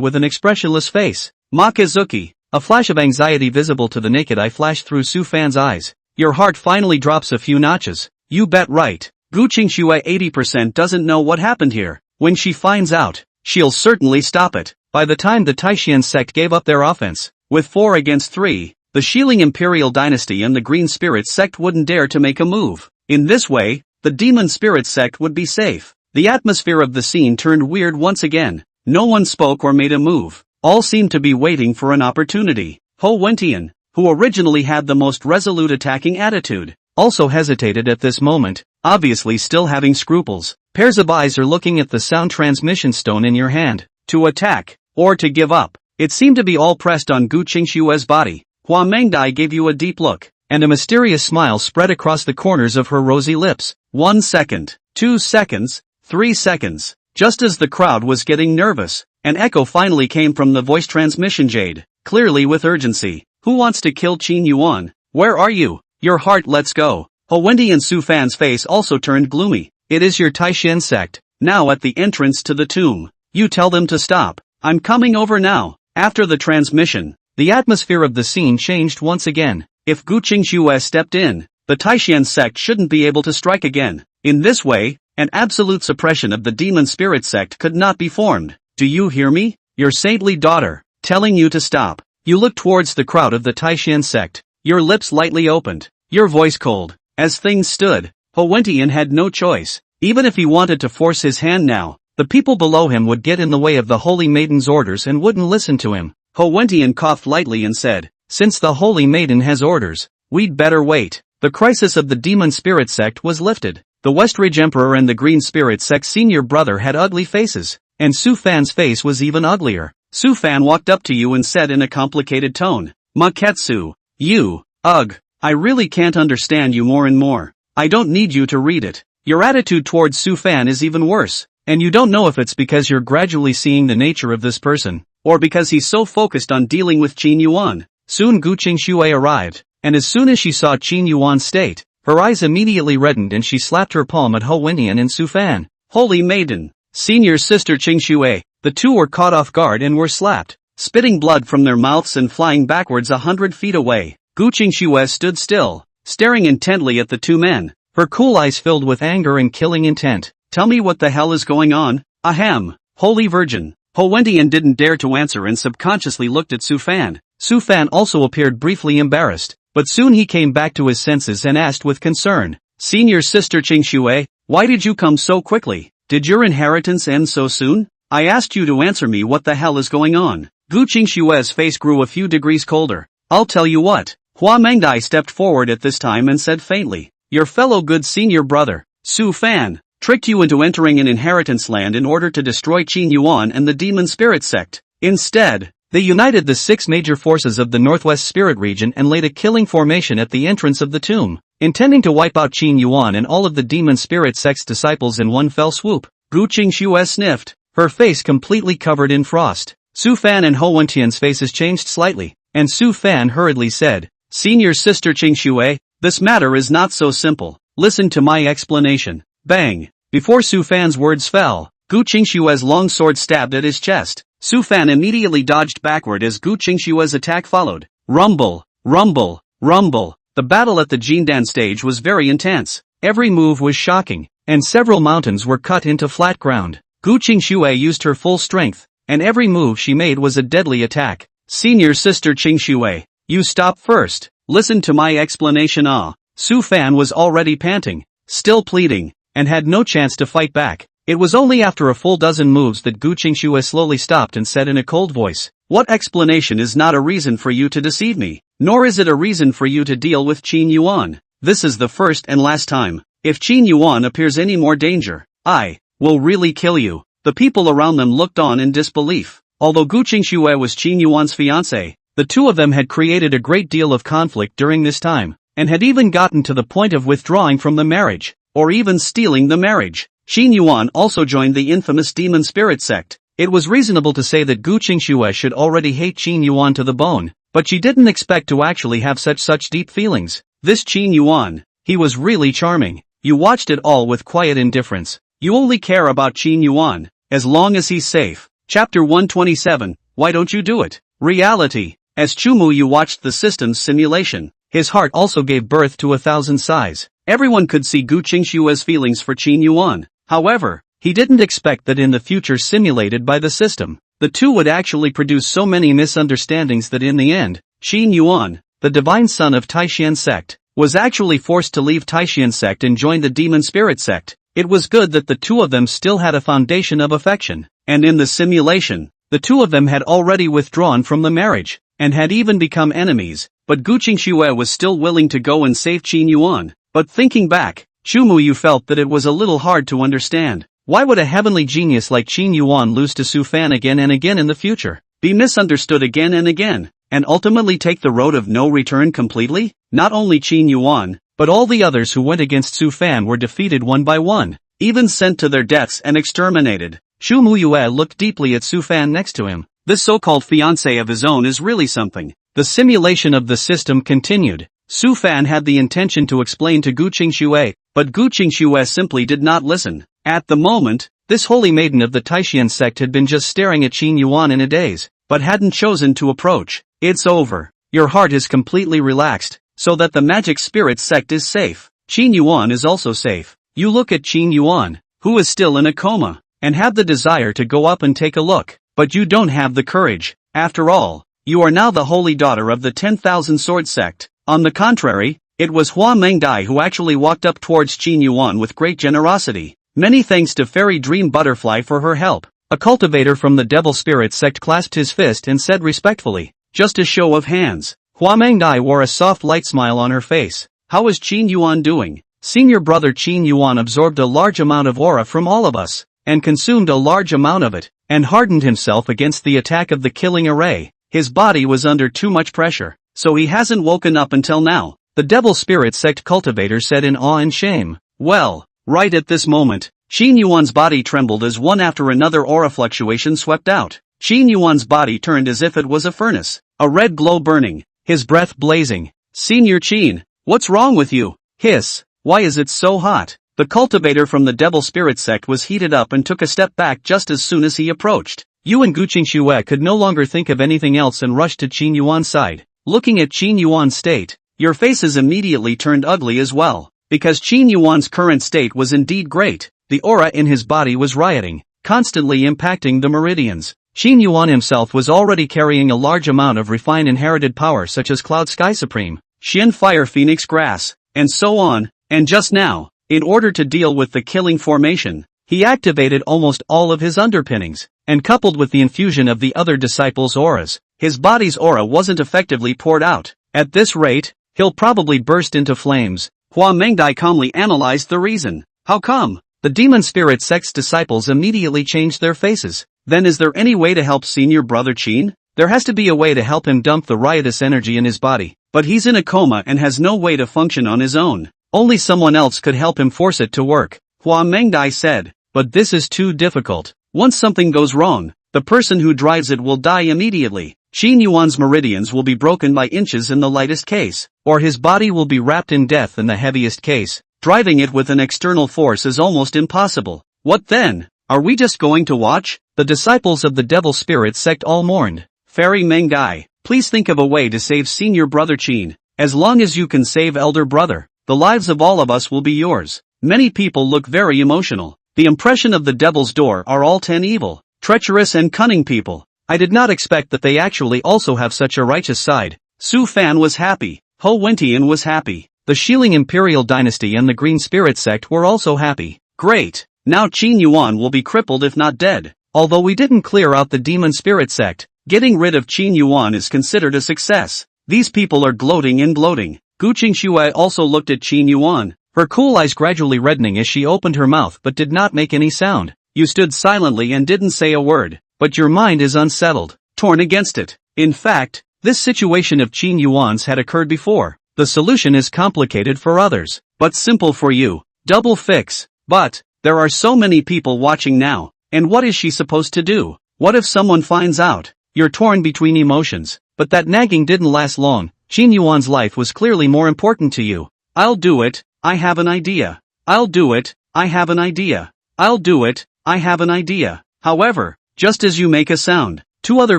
S1: with an expressionless face. Makazuki, a flash of anxiety visible to the naked eye flashed through Su Fan's eyes. Your heart finally drops a few notches. You bet right. Gu Qingxue 80% doesn't know what happened here. When she finds out, she'll certainly stop it. By the time the Taishan sect gave up their offense, with 4 against 3, the Xiling Imperial Dynasty and the Green Spirit sect wouldn't dare to make a move. In this way, the Demon Spirit sect would be safe. The atmosphere of the scene turned weird once again. No one spoke or made a move. All seemed to be waiting for an opportunity. Ho Wentian, who originally had the most resolute attacking attitude, also hesitated at this moment, obviously still having scruples. Pairs of eyes are looking at the sound transmission stone in your hand. To attack, or to give up. It seemed to be all pressed on Gu Qingxue's body. Hua Mengdai gave you a deep look, and a mysterious smile spread across the corners of her rosy lips. 1 second, 2 seconds, 3 seconds. Just as the crowd was getting nervous, an echo finally came from the voice transmission jade, clearly with urgency. Who wants to kill Qin Yuan? Where are you? Your heart, let's go. Ho Wendy and Su Fan's face also turned gloomy. It is your Taishan sect, now at the entrance to the tomb. You tell them to stop. I'm coming over now. After the transmission, the atmosphere of the scene changed once again. If Gu Qingxue stepped in, the Taishan sect shouldn't be able to strike again. In this way, an absolute suppression of the demon spirit sect could not be formed. Do you hear me? Your saintly daughter, telling you to stop. You look towards the crowd of the Taishan sect, your lips lightly opened, your voice cold. As things stood, Ho Wentian had no choice. Even if he wanted to force his hand now, the people below him would get in the way of the Holy Maiden's orders and wouldn't listen to him. Ho Wentian coughed lightly and said, since the Holy Maiden has orders, we'd better wait. The crisis of the demon spirit sect was lifted. The Westridge Emperor and the Green Spirit sect's senior brother had ugly faces, and Su Fan's face was even uglier. Su Fan walked up to you and said in a complicated tone, Maketsu, you, ugh, I really can't understand you more and more. I don't need you to read it. Your attitude towards Su Fan is even worse, and you don't know if it's because you're gradually seeing the nature of this person, or because he's so focused on dealing with Qin Yuan. Soon Gu Qingxue arrived, and as soon as she saw Qin Yuan's state, her eyes immediately reddened and she slapped her palm at Ho Wentian and Su Fan. Holy Maiden, senior sister Qingxue, the two were caught off guard and were slapped, spitting blood from their mouths and flying backwards 100 feet away. Gu Qingxue stood still, staring intently at the two men, her cool eyes filled with anger and killing intent. Tell me what the hell is going on? Ahem, Holy Virgin. Ho Wentian didn't dare to answer and subconsciously looked at Su Fan. Su Fan also appeared briefly embarrassed, but soon he came back to his senses and asked with concern, Senior sister Qingxue, why did you come so quickly? Did your inheritance end so soon? I asked you to answer me what the hell is going on. Gu Qingxue's face grew a few degrees colder. I'll tell you what. Hua Mengdai stepped forward at this time and said faintly, your fellow good senior brother, Su Fan, tricked you into entering an inheritance land in order to destroy Qin Yuan and the demon spirit sect. Instead, they united the 6 major forces of the Northwest Spirit region and laid a killing formation at the entrance of the tomb, intending to wipe out Qin Yuan and all of the demon spirit sect's disciples in one fell swoop. Gu Qingxue sniffed, her face completely covered in frost. Su Fan and Ho Wentian's faces changed slightly, and Su Fan hurriedly said, Senior sister Qingxue, this matter is not so simple. Listen to my explanation. Bang! Before Su Fan's words fell, Gu Qingxue's long sword stabbed at his chest. Su Fan immediately dodged backward as Gu Qingxue's attack followed. Rumble, Rumble, rumble. The battle at the Jindan stage was very intense. Every move was shocking, and several mountains were cut into flat ground. Gu Qingxue used her full strength, and every move she made was a deadly attack. Senior sister Qingxue, you stop first. Listen to my explanation. Su Fan was already panting, still pleading, and had no chance to fight back. It was only after a full dozen moves that Gu Qingxue slowly stopped and said in a cold voice, "What explanation is not a reason for you to deceive me, nor is it a reason for you to deal with Qin Yuan. This is the first and last time. If Qin Yuan appears any more danger, I will really kill you." The people around them looked on in disbelief. Although Gu Qingxue was Qin Yuan's fiancée, the two of them had created a great deal of conflict during this time, and had even gotten to the point of withdrawing from the marriage, or even stealing the marriage. Qin Yuan also joined the infamous demon spirit sect. It was reasonable to say that Gu Qingxue should already hate Qin Yuan to the bone, but she didn't expect to actually have such deep feelings. This Qin Yuan, he was really charming. You watched it all with quiet indifference. You only care about Qin Yuan, as long as he's safe. Chapter 127, Why Don't You Do It? Reality. As Chumu Yu watched the system's simulation, his heart also gave birth to 1,000 sighs. Everyone could see Gu Qingxue's feelings for Qin Yuan. However, he didn't expect that in the future simulated by the system, the two would actually produce so many misunderstandings that in the end, Qin Yuan, the divine son of Taishan sect, was actually forced to leave Taishan sect and join the demon spirit sect. It was good that the two of them still had a foundation of affection, and in the simulation, the two of them had already withdrawn from the marriage, and had even become enemies, but Gu Qingxue was still willing to go and save Qin Yuan. But thinking back, Chumu Yu felt that it was a little hard to understand. Why would a heavenly genius like Qin Yuan lose to Su Fan again and again in the future, be misunderstood again and again, and ultimately take the road of no return completely? Not only Qin Yuan, but all the others who went against Su Fan were defeated one by one, even sent to their deaths and exterminated. Xu Muyue looked deeply at Su Fan next to him. This so-called fiancé of his own is really something. The simulation of the system continued. Su Fan had the intention to explain to Gu Qingxue, but Gu Qingxue simply did not listen. At the moment, this holy maiden of the Taishan sect had been just staring at Qin Yuan in a daze, but hadn't chosen to approach. It's over. Your heart is completely relaxed, so that the magic spirit sect is safe. Qin Yuan is also safe. You look at Qin Yuan, who is still in a coma, and have the desire to go up and take a look, but you don't have the courage. After all, you are now the holy daughter of the 10,000 sword sect. On the contrary, it was Hua Mengdai who actually walked up towards Qin Yuan with great generosity. Many thanks to Fairy Dream Butterfly for her help. A cultivator from the Devil Spirit sect clasped his fist and said respectfully, "Just a show of hands." Hua Mengdai wore a soft light smile on her face. How is Qin Yuan doing? Senior brother Qin Yuan absorbed a large amount of aura from all of us, and consumed a large amount of it, and hardened himself against the attack of the killing array. His body was under too much pressure, so he hasn't woken up until now, the Devil Spirit sect cultivator said in awe and shame. Well, right at this moment, Qin Yuan's body trembled as one after another aura fluctuation swept out. Qin Yuan's body turned as if it was a furnace, a red glow burning, his breath blazing. "Senior Qin, what's wrong with you?" Hiss. "Why is it so hot?" The cultivator from the Devil Spirit sect was heated up and took a step back just as soon as he approached. Yu and Gu Qingxue could no longer think of anything else and rushed to Qin Yuan's side. Looking at Qin Yuan's state, your faces immediately turned ugly as well, because Qin Yuan's current state was indeed great. The aura in his body was rioting, constantly impacting the meridians. Qin Yuan himself was already carrying a large amount of refined inherited power such as Cloud Sky Supreme, Shin Fire Phoenix Grass, and so on, and just now, in order to deal with the killing formation, he activated almost all of his underpinnings, and coupled with the infusion of the other disciples' auras, his body's aura wasn't effectively poured out. At this rate, he'll probably burst into flames. Hua Mengdai calmly analyzed the reason. How come? The demon spirit sect's disciples immediately changed their faces. Then is there any way to help senior brother Qin? There has to be a way to help him dump the riotous energy in his body, but he's in a coma and has no way to function on his own. Only someone else could help him force it to work, Hua Mengdai said. But this is too difficult. Once something goes wrong, the person who drives it will die immediately. Qin Yuan's meridians will be broken by inches in the lightest case, or his body will be wrapped in death in the heaviest case. Driving it with an external force is almost impossible. What then? Are we just going to watch? The disciples of the Devil Spirit sect all mourned. Fairy Mengdai, Please think of a way to save senior brother Qin. As long as you can save elder brother, the lives of all of us will be yours. Many people look very emotional. The impression of the devil's door are all 10 evil, treacherous and cunning people. I did not expect that they actually also have such a righteous side. Su Fan was happy. Ho Wentian was happy. The Shilling Imperial Dynasty and the Green Spirit Sect were also happy. Great! Now Qin Yuan will be crippled if not dead. Although we didn't clear out the Demon Spirit Sect, getting rid of Qin Yuan is considered a success. These people are gloating and bloating. Gu Qingxue also looked at Qin Yuan, her cool eyes gradually reddening as she opened her mouth but did not make any sound. You stood silently and didn't say a word, but your mind is unsettled, torn against it. In fact, this situation of Qin Yuan's had occurred before. The solution is complicated for others, but simple for you. Double fix. But, there are so many people watching now, and what is she supposed to do? What if someone finds out? You're torn between emotions, but that nagging didn't last long. Qin Yuan's life was clearly more important to you. I'll do it, I have an idea. I'll do it, I have an idea. I'll do it, I have an idea. However, just as you make a sound, two other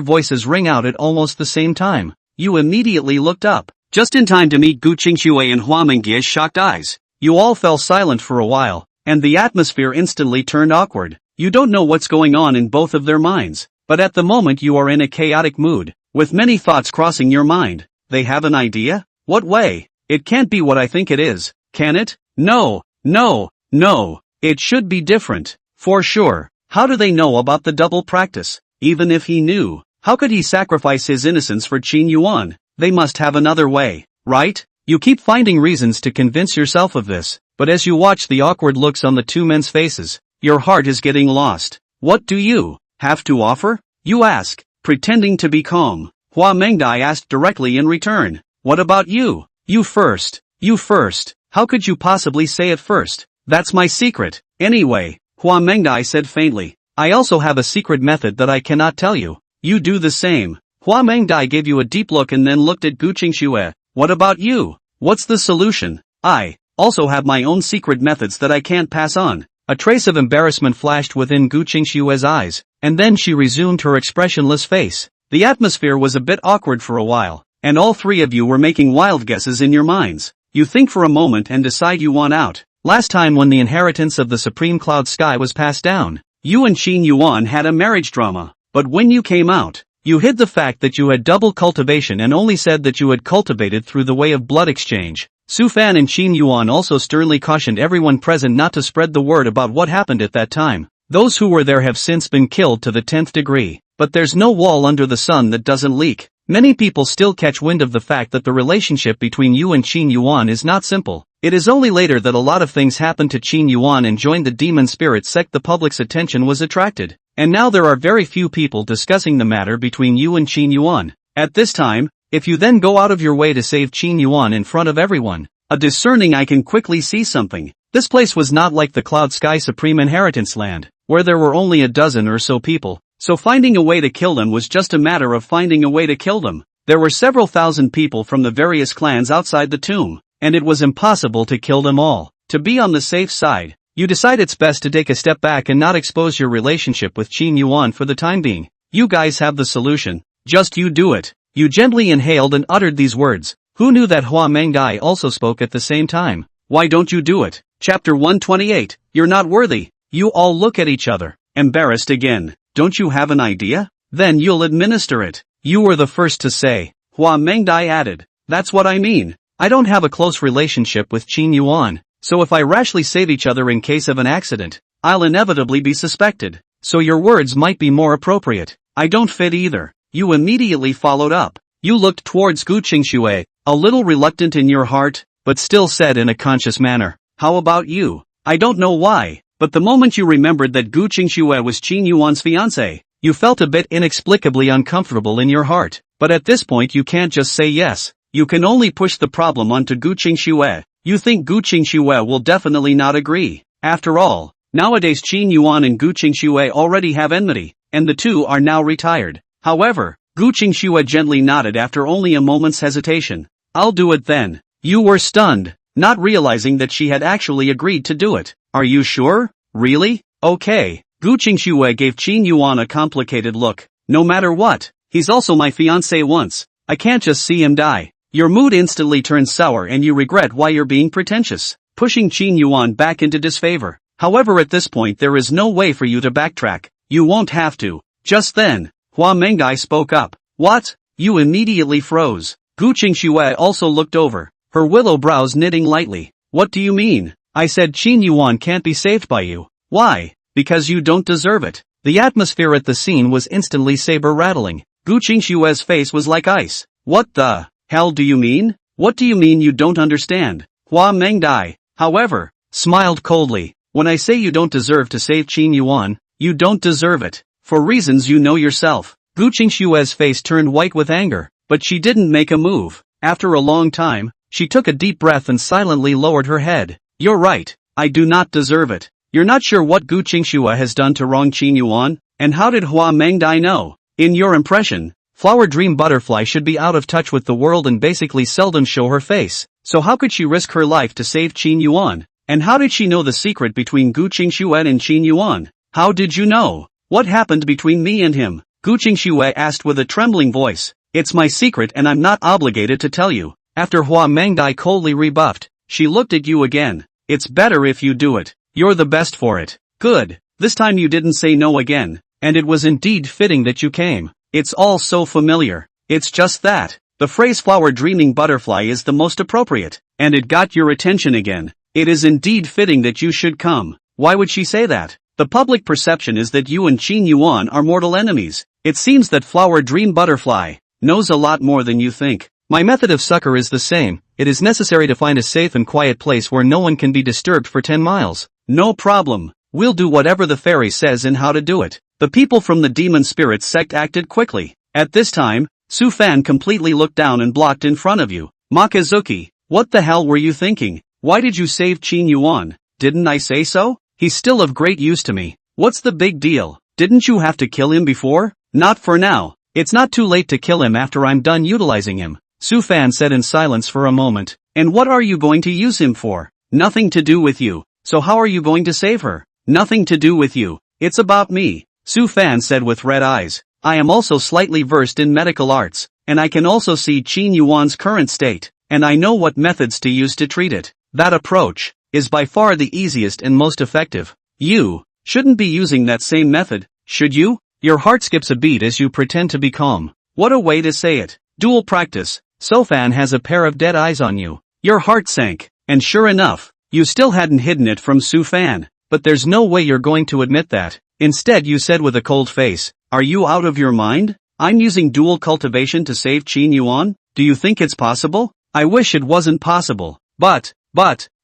S1: voices ring out at almost the same time. You immediately looked up, just in time to meet Gu Qingxue and Hua Mengye's shocked eyes. You all fell silent for a while, and the atmosphere instantly turned awkward. You don't know what's going on in both of their minds, but at the moment you are in a chaotic mood, with many thoughts crossing your mind. They have an idea? What way? It can't be what I think it is, can it? No, no, no. It should be different, for sure. How do they know about the double practice? Even if he knew, how could he sacrifice his innocence for Qin Yuan? They must have another way, right? You keep finding reasons to convince yourself of this, but as you watch the awkward looks on the two men's faces, your heart is getting lost. What do you have to offer? You ask, pretending to be calm. Hua Mengdai asked directly in return. What about you? You first. You first. How could you possibly say it first? That's my secret. Anyway, Hua Mengdai said faintly. I also have a secret method that I cannot tell you. You do the same. Hua Mengdai gave you a deep look and then looked at Gu Qingxue. What about you? What's the solution? I also have my own secret methods that I can't pass on. A trace of embarrassment flashed within Gu Qingxue's eyes, and then she resumed her expressionless face. The atmosphere was a bit awkward for a while, and all three of you were making wild guesses in your minds. You think for a moment and decide you want out. Last time when the inheritance of the Supreme Cloud Sky was passed down, you and Qin Yuan had a marriage drama, but when you came out, you hid the fact that you had double cultivation and only said that you had cultivated through the way of blood exchange. Su Fan and Qin Yuan also sternly cautioned everyone present not to spread the word about what happened at that time. Those who were there have since been killed to the 10th degree, but there's no wall under the sun that doesn't leak. Many people still catch wind of the fact that the relationship between you and Qin Yuan is not simple. It is only later that a lot of things happened to Qin Yuan and joined the Demon Spirit Sect the public's attention was attracted. And now there are very few people discussing the matter between you and Qin Yuan. At this time, if you then go out of your way to save Qin Yuan in front of everyone, a discerning eye can quickly see something. This place was not like the Cloud Sky Supreme Inheritance Land, where there were only a dozen or so people. So finding a way to kill them was just a matter of finding a way to kill them. There were several thousand people from the various clans outside the tomb, and it was impossible to kill them all. To be on the safe side, you decide it's best to take a step back and not expose your relationship with Qin Yuan for the time being. You guys have the solution. Just you do it. You gently inhaled and uttered these words. Who knew that Hua Mengdai also spoke at the same time? Why don't you do it? Chapter 128. You're not worthy. You all look at each other, embarrassed again. Don't you have an idea? Then you'll administer it. You were the first to say. Hua Mengdai added. That's what I mean. I don't have a close relationship with Qin Yuan, so if I rashly save each other in case of an accident, I'll inevitably be suspected. So your words might be more appropriate. I don't fit either. You immediately followed up. You looked towards Gu Qingxue, a little reluctant in your heart, but still said in a conscious manner. How about you? I don't know why, but the moment you remembered that Gu Qingxue was Qin Yuan's fiancée, you felt a bit inexplicably uncomfortable in your heart. But at this point you can't just say yes. You can only push the problem onto Gu Qingxue. You think Gu Qingxue will definitely not agree. After all, nowadays Qin Yuan and Gu Qingxue already have enmity, and the two are now retired. However, Gu Qingxue gently nodded after only a moment's hesitation. I'll do it then. You were stunned, not realizing that she had actually agreed to do it. Are you sure? Really? Okay. Gu Qingxue gave Qin Yuan a complicated look. No matter what, he's also my fiancé once. I can't just see him die. Your mood instantly turns sour and you regret why you're being pretentious, pushing Qin Yuan back into disfavor. However, at this point there is no way for you to backtrack. You won't have to. Just then, Hua Mengai spoke up. What? You immediately froze. Gu Qingxue also looked over, her willow brows knitting lightly. What do you mean? I said Qin Yuan can't be saved by you. Why? Because you don't deserve it. The atmosphere at the scene was instantly saber-rattling. Gu Qingxue's face was like ice. What the hell do you mean? What do you mean you don't understand? Hua Mengdai, however, smiled coldly. When I say you don't deserve to save Qin Yuan, you don't deserve it. For reasons you know yourself. Gu Qingxue's face turned white with anger, but she didn't make a move. After a long time, she took a deep breath and silently lowered her head. You're right, I do not deserve it. You're not sure what Gu Qingxue has done to wrong Qin Yuan? And how did Hua Mengdai know? In your impression, Flower Dream Butterfly should be out of touch with the world and basically seldom show her face. So how could she risk her life to save Qin Yuan? And how did she know the secret between Gu Qingxue and Qin Yuan? How did you know? What happened between me and him? Gu Qingxue asked with a trembling voice. It's my secret and I'm not obligated to tell you. After Hua Mengdai coldly rebuffed, she looked at you again. It's better if you do it. You're the best for it. Good. This time you didn't say no again. And it was indeed fitting that you came. It's all so familiar. It's just that. The phrase flower dreaming butterfly is the most appropriate. And it got your attention again. It is indeed fitting that you should come. Why would she say that? The public perception is that you and Qin Yuan are mortal enemies. It seems that flower dream butterfly knows a lot more than you think. My method of succor is the same. It is necessary to find a safe and quiet place where no one can be disturbed for 10 miles. No problem. We'll do whatever the fairy says and how to do it. The people from the demon spirit sect acted quickly. At this time, Su Fan completely looked down and blocked in front of you. Makazuki, what the hell were you thinking? Why did you save Qin Yuan? Didn't I say so? He's still of great use to me. What's the big deal? Didn't you have to kill him before? Not for now. It's not too late to kill him after I'm done utilizing him. Su Fan said in silence for a moment. And what are you going to use him for? Nothing to do with you. So how are you going to save her? Nothing to do with you. It's about me. Su Fan said with red eyes. I am also slightly versed in medical arts, and I can also see Qin Yuan's current state, and I know what methods to use to treat it. That approach is by far the easiest and most effective. You shouldn't be using that same method, should you? Your heart skips a beat as you pretend to be calm. What a way to say it. Dual practice. Sofan has a pair of dead eyes on you. Your heart sank, and sure enough, you still hadn't hidden it from Su Fan. But there's no way you're going to admit that. Instead you said with a cold face, are you out of your mind? I'm using dual cultivation to save Qin Yuan? Do you think it's possible? I wish it wasn't possible. But,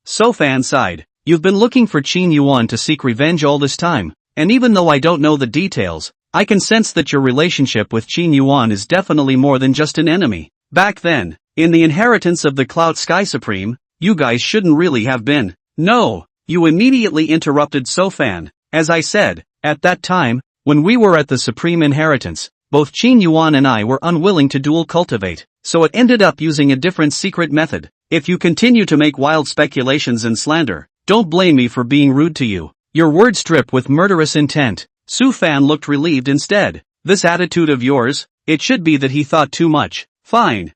S1: Sofan sighed. You've been looking for Qin Yuan to seek revenge all this time. And even though I don't know the details, I can sense that your relationship with Qin Yuan is definitely more than just an enemy. Back then, in the inheritance of the Cloud Sky Supreme, you guys shouldn't really have been. No, you immediately interrupted Sofan. As I said, at that time, when we were at the Supreme Inheritance, both Qin Yuan and I were unwilling to dual cultivate, so it ended up using a different secret method. If you continue to make wild speculations and slander, don't blame me for being rude to you. Your words drip with murderous intent. Su Fan looked relieved instead. This attitude of yours, it should be that he thought too much. Fine.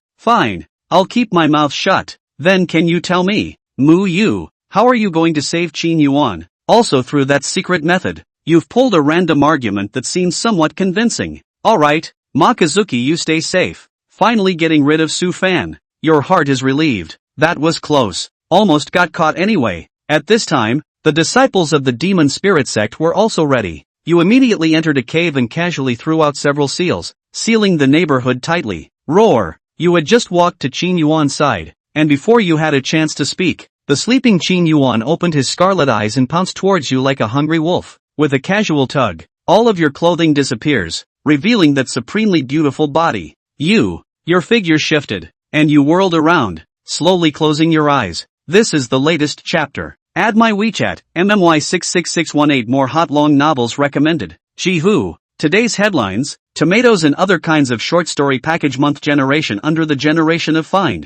S1: I'll keep my mouth shut. Then can you tell me, Mu Yu, how are you going to save Qin Yuan? Also through that secret method. You've pulled a random argument that seems somewhat convincing. Alright, Makazuki, you stay safe. Finally getting rid of Su Fan. Your heart is relieved. That was close. Almost got caught anyway. At this time, the disciples of the demon spirit sect were also ready. You immediately entered a cave and casually threw out several seals, sealing the neighborhood tightly. Roar! You had just walked to Qin Yuan's side, and before you had a chance to speak, the sleeping Qin Yuan opened his scarlet eyes and pounced towards you like a hungry wolf. With a casual tug, all of your clothing disappears, revealing that supremely beautiful body. Your figure shifted, and you whirled around, slowly closing your eyes. This is the latest chapter. Add my WeChat, MMY66618 more hot long novels recommended. Jihu. Today's headlines, tomatoes and other kinds of short story package month generation under the generation of find.